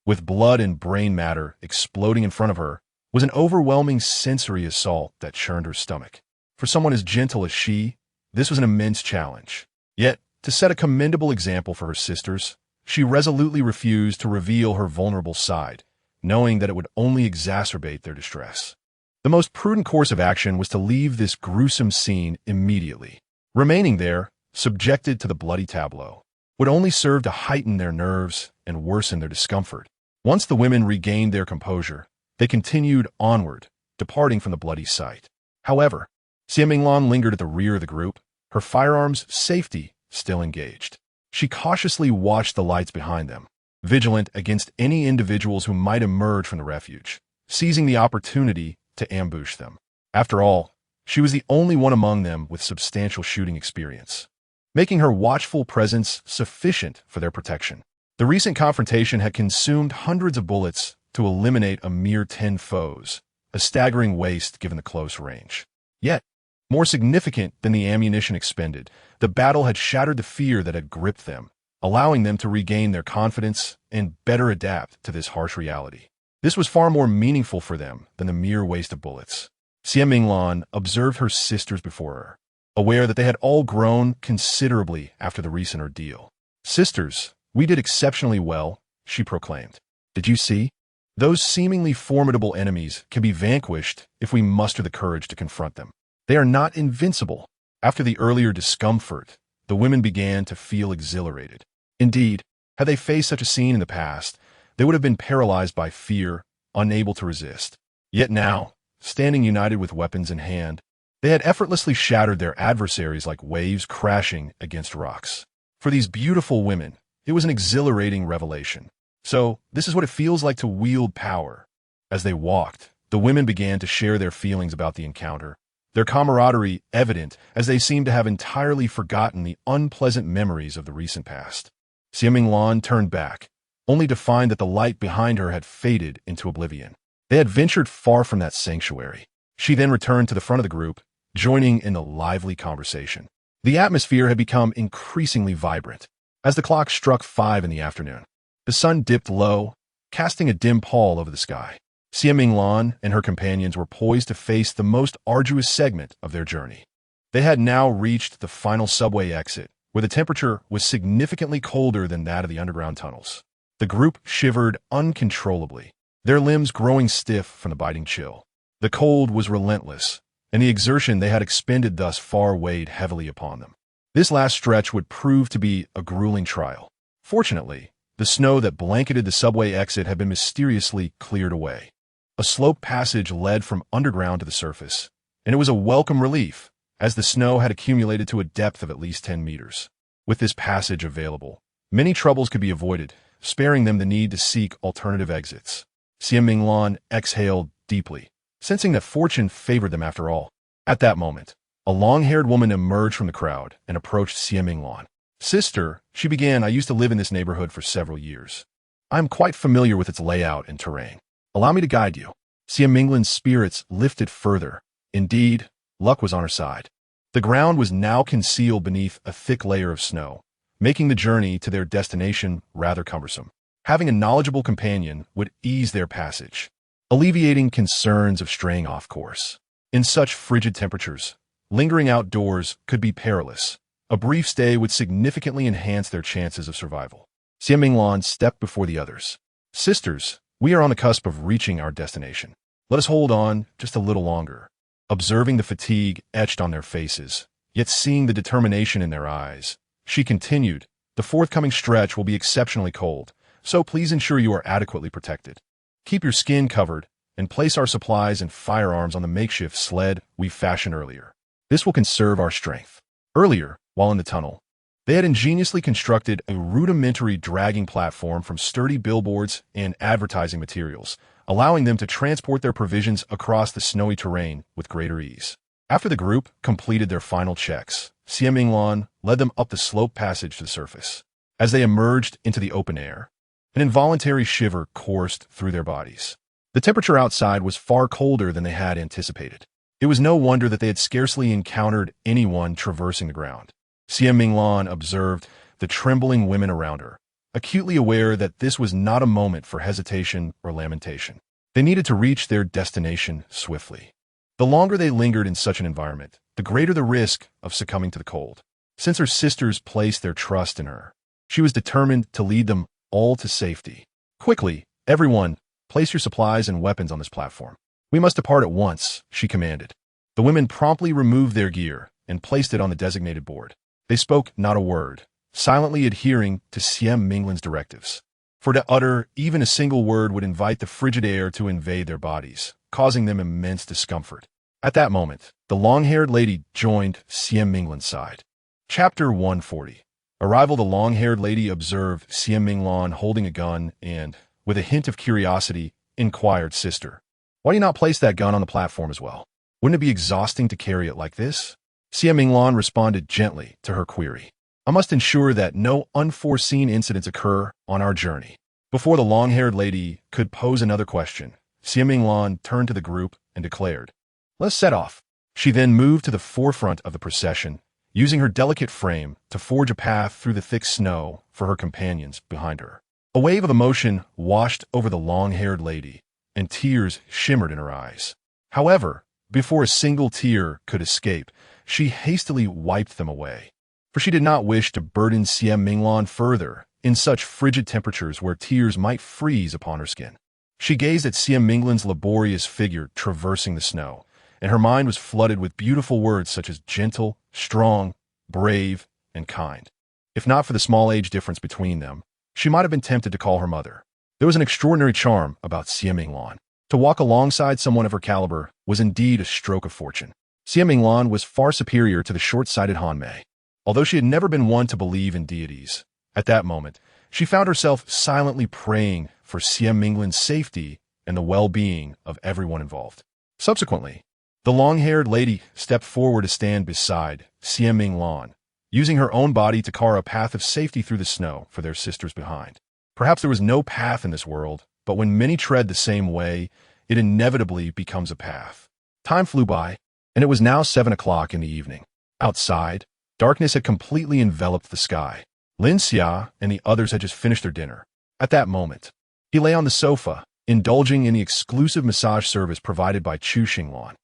with blood and brain matter exploding in front of her, was an overwhelming sensory assault that churned her stomach. For someone as gentle as she, this was an immense challenge. Yet, to set a commendable example for her sisters, she resolutely refused to reveal her vulnerable side, knowing that it would only exacerbate their distress. The most prudent course of action was to leave this gruesome scene immediately. Remaining there, subjected to the bloody tableau, would only serve to heighten their nerves and worsen their discomfort. Once the women regained their composure, they continued onward, departing from the bloody sight. However, Xie Minglan lingered at the rear of the group, her firearms' safety still engaged. She cautiously watched the lights behind them, vigilant against any individuals who might emerge from the refuge, seizing the opportunity to ambush them. After all, she was the only one among them with substantial shooting experience, making her watchful presence sufficient for their protection. The recent confrontation had consumed hundreds of bullets to eliminate a mere 10 foes, a staggering waste given the close range. Yet, more significant than the ammunition expended, the battle had shattered the fear that had gripped them, allowing them to regain their confidence and better adapt to this harsh reality. This was far more meaningful for them than the mere waste of bullets. Xie Minglan observed her sisters before her, aware that they had all grown considerably after the recent ordeal. "Sisters, we did exceptionally well," she proclaimed. "Did you see? Those seemingly formidable enemies can be vanquished if we muster the courage to confront them. They are not invincible." After the earlier discomfort, the women began to feel exhilarated. Indeed, had they faced such a scene in the past, they would have been paralyzed by fear, unable to resist. Yet now, standing united with weapons in hand, they had effortlessly shattered their adversaries like waves crashing against rocks. For these beautiful women, it was an exhilarating revelation. So, this is what it feels like to wield power. As they walked, the women began to share their feelings about the encounter, their camaraderie evident as they seemed to have entirely forgotten the unpleasant memories of the recent past. Xie Minglan turned back, only to find that the light behind her had faded into oblivion. They had ventured far from that sanctuary. She then returned to the front of the group, joining in the lively conversation. The atmosphere had become increasingly vibrant. As the clock struck 5 in the afternoon, the sun dipped low, casting a dim pall over the sky. Xie Minglan and her companions were poised to face the most arduous segment of their journey. They had now reached the final subway exit, where the temperature was significantly colder than that of the underground tunnels. The group shivered uncontrollably, their limbs growing stiff from the biting chill. The cold was relentless, and the exertion they had expended thus far weighed heavily upon them. This last stretch would prove to be a grueling trial. Fortunately, the snow that blanketed the subway exit had been mysteriously cleared away. A sloped passage led from underground to the surface, and it was a welcome relief, as the snow had accumulated to a depth of at least 10 meters. With this passage available, many troubles could be avoided, sparing them the need to seek alternative exits. Xie Minglan exhaled deeply, sensing that fortune favored them after all. At that moment, a long-haired woman emerged from the crowd and approached Xie Minglan. "Sister," she began, "I used to live in this neighborhood for several years. I am quite familiar with its layout and terrain. Allow me to guide you." Xie Minglan's spirits lifted further. Indeed, luck was on her side. The ground was now concealed beneath a thick layer of snow, making the journey to their destination rather cumbersome. Having a knowledgeable companion would ease their passage, alleviating concerns of straying off course. In such frigid temperatures, lingering outdoors could be perilous. A brief stay would significantly enhance their chances of survival. Xie Minglan stepped before the others. "Sisters, we are on the cusp of reaching our destination. Let us hold on just a little longer." Observing the fatigue etched on their faces, yet seeing the determination in their eyes, she continued, The forthcoming stretch will be exceptionally cold, so please ensure you are adequately protected. Keep your skin covered, and place our supplies and firearms on the makeshift sled we fashioned earlier. This will conserve our strength. Earlier, while in the tunnel, they had ingeniously constructed a rudimentary dragging platform from sturdy billboards and advertising materials, allowing them to transport their provisions across the snowy terrain with greater ease. After the group completed their final checks, Xie Minglan led them up the slope passage to the surface. As they emerged into the open air, an involuntary shiver coursed through their bodies. The temperature outside was far colder than they had anticipated. It was no wonder that they had scarcely encountered anyone traversing the ground. Xie Minglan observed the trembling women around her, acutely aware that this was not a moment for hesitation or lamentation. They needed to reach their destination swiftly. The longer they lingered in such an environment, the greater the risk of succumbing to the cold. Since her sisters placed their trust in her, she was determined to lead them all to safety. Quickly, everyone, place your supplies and weapons on this platform. We must depart at once, she commanded. The women promptly removed their gear and placed it on the designated board. They spoke not a word, silently adhering to Xie Minglan's directives. For to utter even a single word would invite the frigid air to invade their bodies, causing them immense discomfort. At that moment, the long-haired lady joined Xie Minglan's side. Chapter 140. Arrival. The long-haired lady observed Xie Minglan holding a gun and, with a hint of curiosity, inquired, "Sister, why do you not place that gun on the platform as well? Wouldn't it be exhausting to carry it like this?" Xie Minglan responded gently to her query. "I must ensure that no unforeseen incidents occur on our journey." Before the long-haired lady could pose another question, Xie Minglan turned to the group and declared, "Let's set off." She then moved to the forefront of the procession, using her delicate frame to forge a path through the thick snow for her companions behind her. A wave of emotion washed over the long-haired lady, and tears shimmered in her eyes. However, before a single tear could escape, she hastily wiped them away, for she did not wish to burden Xie Minglan further in such frigid temperatures where tears might freeze upon her skin. She gazed at Xie Minglan's laborious figure traversing the snow, and her mind was flooded with beautiful words such as gentle, strong, brave, and kind. If not for the small age difference between them, she might have been tempted to call her mother. There was an extraordinary charm about Xie Minglan. To walk alongside someone of her caliber was indeed a stroke of fortune. Xie Minglan was far superior to the short-sighted Han Mei. Although she had never been one to believe in deities, at that moment, she found herself silently praying for Xie Minglan's safety and the well-being of everyone involved. Subsequently, the long-haired lady stepped forward to stand beside Xie Minglan, using her own body to carve a path of safety through the snow for their sisters behind. Perhaps there was no path in this world, but when many tread the same way, it inevitably becomes a path. Time flew by, and it was now 7 o'clock in the evening. Outside, darkness had completely enveloped the sky. Lin Xia and the others had just finished their dinner. At that moment, he lay on the sofa, indulging in the exclusive massage service provided by Chu Xinglan.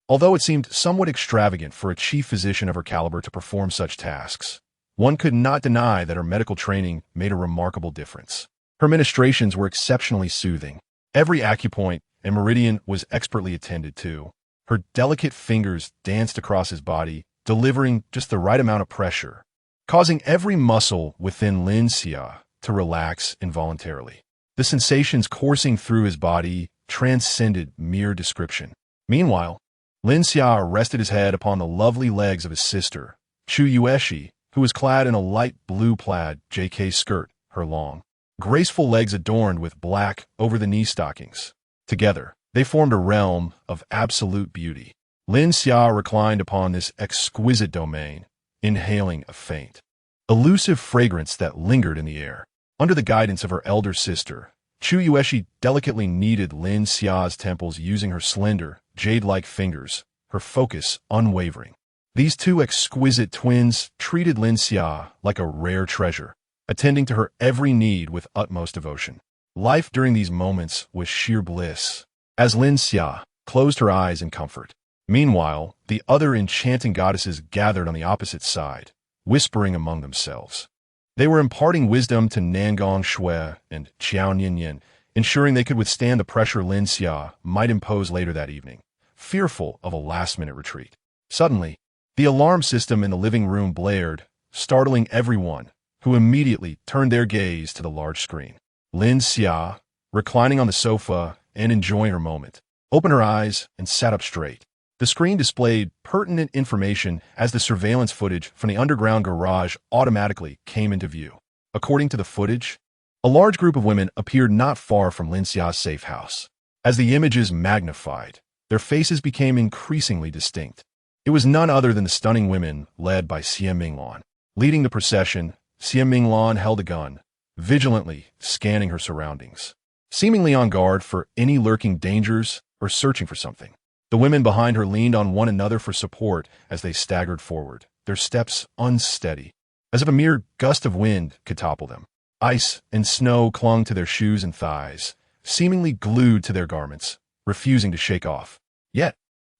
Although it seemed somewhat extravagant for a chief physician of her caliber to perform such tasks, one could not deny that her medical training made a remarkable difference. Her ministrations were exceptionally soothing. Every acupoint and meridian was expertly attended to. Her delicate fingers danced across his body, delivering just the right amount of pressure, causing every muscle within Lin Xia to relax involuntarily. The sensations coursing through his body transcended mere description. Meanwhile, Lin Xia rested his head upon the lovely legs of his sister, Chu Yueshi, who was clad in a light blue plaid JK skirt, her long, graceful legs adorned with black over-the-knee stockings. Together, they formed a realm of absolute beauty. Lin Xia reclined upon this exquisite domain, inhaling a faint, elusive fragrance that lingered in the air. Under the guidance of her elder sister, Chu Yueshi delicately kneaded Lin Xia's temples using her slender, jade-like fingers, her focus unwavering. These two exquisite twins treated Lin Xia like a rare treasure, attending to her every need with utmost devotion. Life during these moments was sheer bliss, as Lin Xia closed her eyes in comfort. Meanwhile, the other enchanting goddesses gathered on the opposite side, whispering among themselves. They were imparting wisdom to Nangong Shui and Qiao Nianyan, ensuring they could withstand the pressure Lin Xia might impose later that evening, fearful of a last-minute retreat. Suddenly, the alarm system in the living room blared, startling everyone, who immediately turned their gaze to the large screen. Lin Xia, reclining on the sofa and enjoying her moment, opened her eyes and sat up straight. The screen displayed pertinent information as the surveillance footage from the underground garage automatically came into view. According to the footage, a large group of women appeared not far from Lin Xia's safe house. As the images magnified, their faces became increasingly distinct. It was none other than the stunning women led by Xie Minglan. Leading the procession, Xie Minglan held a gun, vigilantly scanning her surroundings, seemingly on guard for any lurking dangers or searching for something. The women behind her leaned on one another for support as they staggered forward, their steps unsteady, as if a mere gust of wind could topple them. Ice and snow clung to their shoes and thighs, seemingly glued to their garments, refusing to shake off. Yet,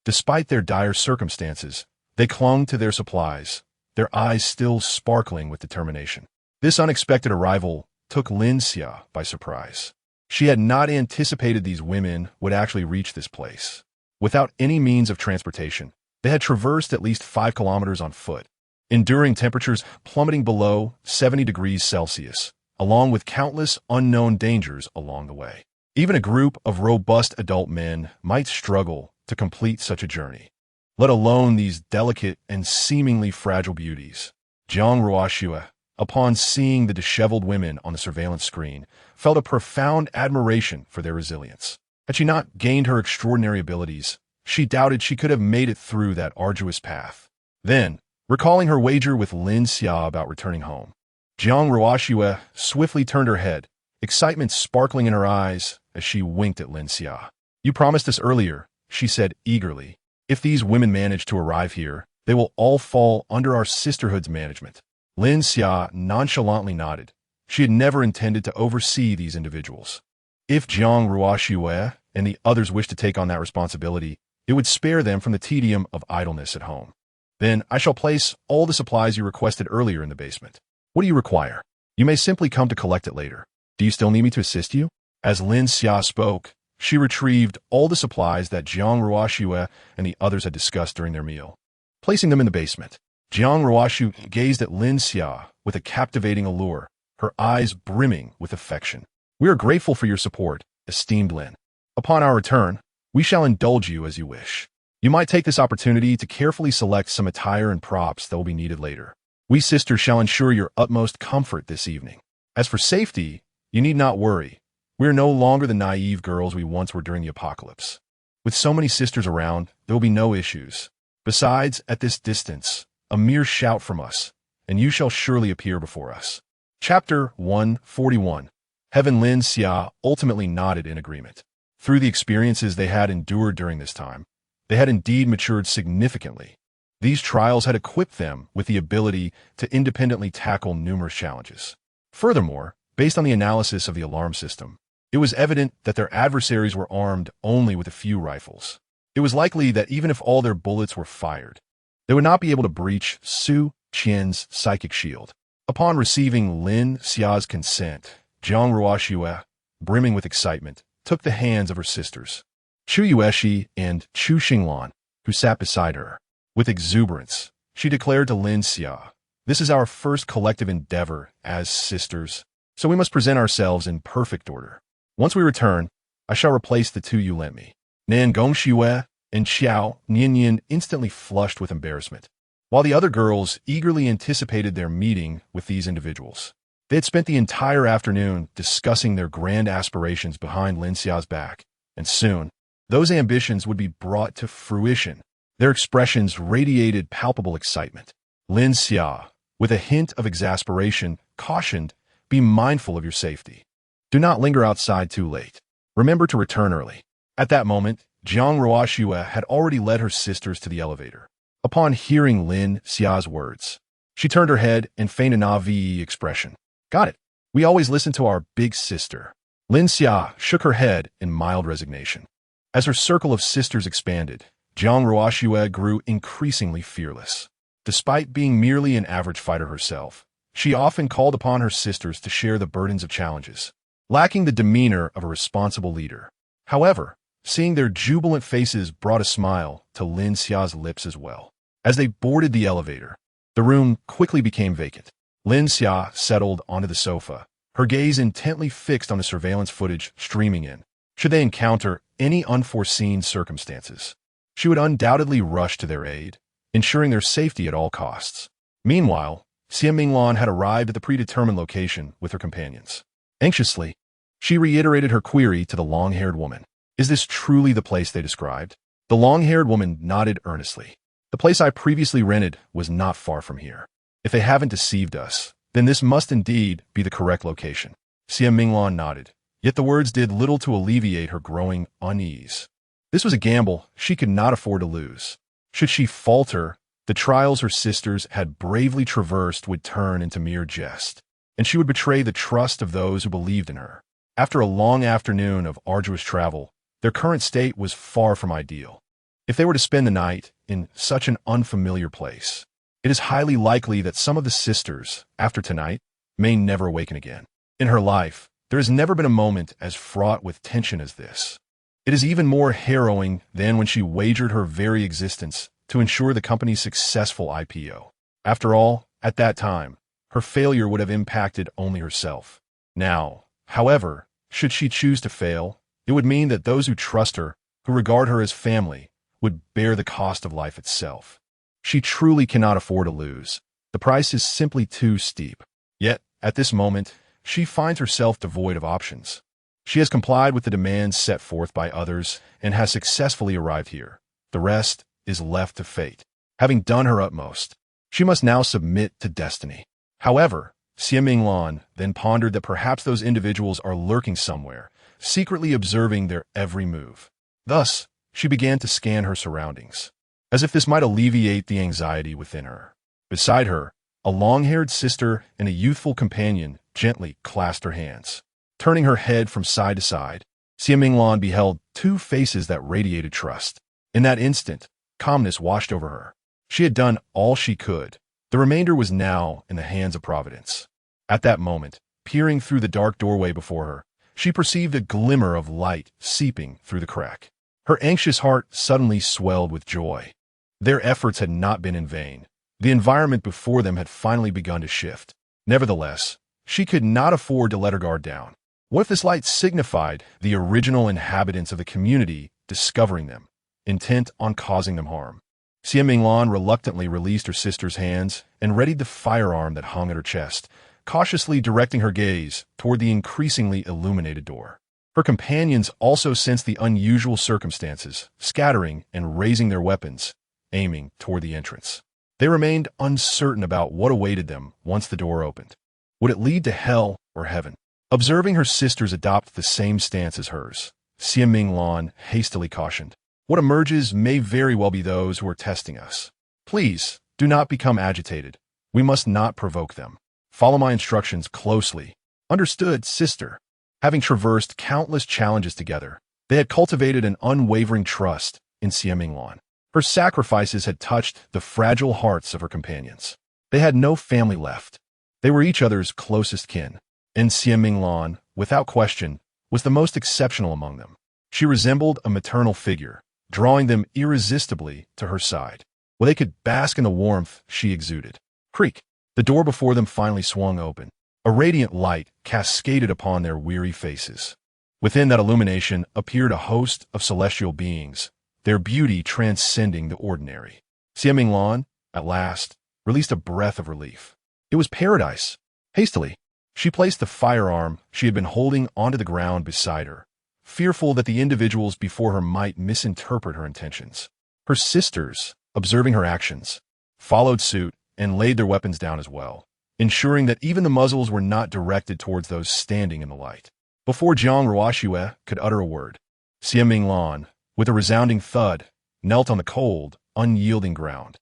despite their dire circumstances, they clung to their supplies, their eyes still sparkling with determination. This unexpected arrival took Lin Xia by surprise. She had not anticipated these women would actually reach this place. Without any means of transportation, they had traversed at least 5 kilometers on foot, enduring temperatures plummeting below 70 degrees Celsius, along with countless unknown dangers along the way. Even a group of robust adult men might struggle to complete such a journey, let alone these delicate and seemingly fragile beauties. Jiang Ruoxue, upon seeing the disheveled women on the surveillance screen, felt a profound admiration for their resilience. Had she not gained her extraordinary abilities, she doubted she could have made it through that arduous path. Then, recalling her wager with Lin Xia about returning home, Jiang Ruoxue swiftly turned her head, excitement sparkling in her eyes as she winked at Lin Xia. "You promised us earlier," she said eagerly. "If these women manage to arrive here, they will all fall under our sisterhood's management." Lin Xia nonchalantly nodded. She had never intended to oversee these individuals. If Jiang Ruoxue and the others wished to take on that responsibility, it would spare them from the tedium of idleness at home. "Then I shall place all the supplies you requested earlier in the basement. What do you require? You may simply come to collect it later. Do you still need me to assist you?" As Lin Xia spoke, she retrieved all the supplies that Jiang Ruoxue and the others had discussed during their meal, placing them in the basement. Jiang Ruoxue gazed at Lin Xia with a captivating allure, her eyes brimming with affection. "We are grateful for your support, esteemed Lin. Upon our return, we shall indulge you as you wish. You might take this opportunity to carefully select some attire and props that will be needed later. We sisters shall ensure your utmost comfort this evening. As for safety, you need not worry. We are no longer the naive girls we once were during the apocalypse. With so many sisters around, there will be no issues. Besides, at this distance, a mere shout from us, and you shall surely appear before us." Chapter 141. Heaven. Lin Xia ultimately nodded in agreement. Through the experiences they had endured during this time, they had indeed matured significantly. These trials had equipped them with the ability to independently tackle numerous challenges. Furthermore, based on the analysis of the alarm system, it was evident that their adversaries were armed only with a few rifles. It was likely that even if all their bullets were fired, they would not be able to breach Su Qian's psychic shield. Upon receiving Lin Xia's consent, Jiang Ruoxue, brimming with excitement, took the hands of her sisters, Chu Yueshi and Chu Xinglan, who sat beside her. With exuberance, she declared to Lin Xia, "This is our first collective endeavor as sisters, so we must present ourselves in perfect order. Once we return, I shall replace the 2 you lent me." Nan Gongxue and Xiao Nianyan instantly flushed with embarrassment, while the other girls eagerly anticipated their meeting with these individuals. They had spent the entire afternoon discussing their grand aspirations behind Lin Xia's back, and soon, those ambitions would be brought to fruition. Their expressions radiated palpable excitement. Lin Xia, with a hint of exasperation, cautioned, "Be mindful of your safety. Do not linger outside too late. Remember to return early." At that moment, Jiang Ruoxue had already led her sisters to the elevator. Upon hearing Lin Xia's words, she turned her head and feigned an AVE expression. "Got it. We always listen to our big sister." Lin Xia shook her head in mild resignation. As her circle of sisters expanded, Jiang Ruoxue grew increasingly fearless. Despite being merely an average fighter herself, she often called upon her sisters to share the burdens of challenges, lacking the demeanor of a responsible leader. However, seeing their jubilant faces brought a smile to Lin Xia's lips as well. As they boarded the elevator, the room quickly became vacant. Lin Xia settled onto the sofa, her gaze intently fixed on the surveillance footage streaming in. Should they encounter any unforeseen circumstances, she would undoubtedly rush to their aid, ensuring their safety at all costs. Meanwhile, Xia Minglan had arrived at the predetermined location with her companions. Anxiously, she reiterated her query to the long-haired woman. Is this truly the place they described? The long-haired woman nodded earnestly. The place I previously rented was not far from here. If they haven't deceived us, then this must indeed be the correct location. Xia Minglan nodded, yet the words did little to alleviate her growing unease. This was a gamble she could not afford to lose. Should she falter, the trials her sisters had bravely traversed would turn into mere jest, and she would betray the trust of those who believed in her. After a long afternoon of arduous travel, their current state was far from ideal. If they were to spend the night in such an unfamiliar place, it is highly likely that some of the sisters, after tonight, may never awaken again. In her life, there has never been a moment as fraught with tension as this. It is even more harrowing than when she wagered her very existence to ensure the company's successful IPO. After all, at that time, her failure would have impacted only herself. Now, however, should she choose to fail, it would mean that those who trust her, who regard her as family, would bear the cost of life itself. She truly cannot afford to lose. The price is simply too steep. Yet, at this moment, she finds herself devoid of options. She has complied with the demands set forth by others and has successfully arrived here. The rest is left to fate. Having done her utmost, she must now submit to destiny. However, Xia Minglan then pondered that perhaps those individuals are lurking somewhere, secretly observing their every move. Thus, she began to scan her surroundings, as if this might alleviate the anxiety within her. Beside her, a long-haired sister and a youthful companion gently clasped her hands. Turning her head from side to side, Xia Minglan beheld two faces that radiated trust. In that instant, calmness washed over her. She had done all she could. The remainder was now in the hands of Providence. At that moment, peering through the dark doorway before her, she perceived a glimmer of light seeping through the crack. Her anxious heart suddenly swelled with joy. Their efforts had not been in vain. The environment before them had finally begun to shift. Nevertheless, she could not afford to let her guard down. What if this light signified the original inhabitants of the community discovering them, intent on causing them harm? Xia Minglan reluctantly released her sister's hands and readied the firearm that hung at her chest, cautiously directing her gaze toward the increasingly illuminated door. Her companions also sensed the unusual circumstances, scattering and raising their weapons, aiming toward the entrance. They remained uncertain about what awaited them once the door opened. Would it lead to hell or heaven? Observing her sisters adopt the same stance as hers, Xia Minglan hastily cautioned, "What emerges may very well be those who are testing us. Please, do not become agitated. We must not provoke them. Follow my instructions closely." "Understood, sister." Having traversed countless challenges together, they had cultivated an unwavering trust in Xia Minglan. Her sacrifices had touched the fragile hearts of her companions. They had no family left. They were each other's closest kin, and Xia Minglan, without question, was the most exceptional among them. She resembled a maternal figure, drawing them irresistibly to her side, where they could bask in the warmth she exuded. Creak! The door before them finally swung open. A radiant light cascaded upon their weary faces. Within that illumination appeared a host of celestial beings, their beauty transcending the ordinary. Xia Minglan, at last, released a breath of relief. It was paradise. Hastily, she placed the firearm she had been holding onto the ground beside her, fearful that the individuals before her might misinterpret her intentions. Her sisters, observing her actions, followed suit and laid their weapons down as well, ensuring that even the muzzles were not directed towards those standing in the light. Before Jiang Ruoxue could utter a word, Xia Minglan, with a resounding thud, knelt on the cold, unyielding ground.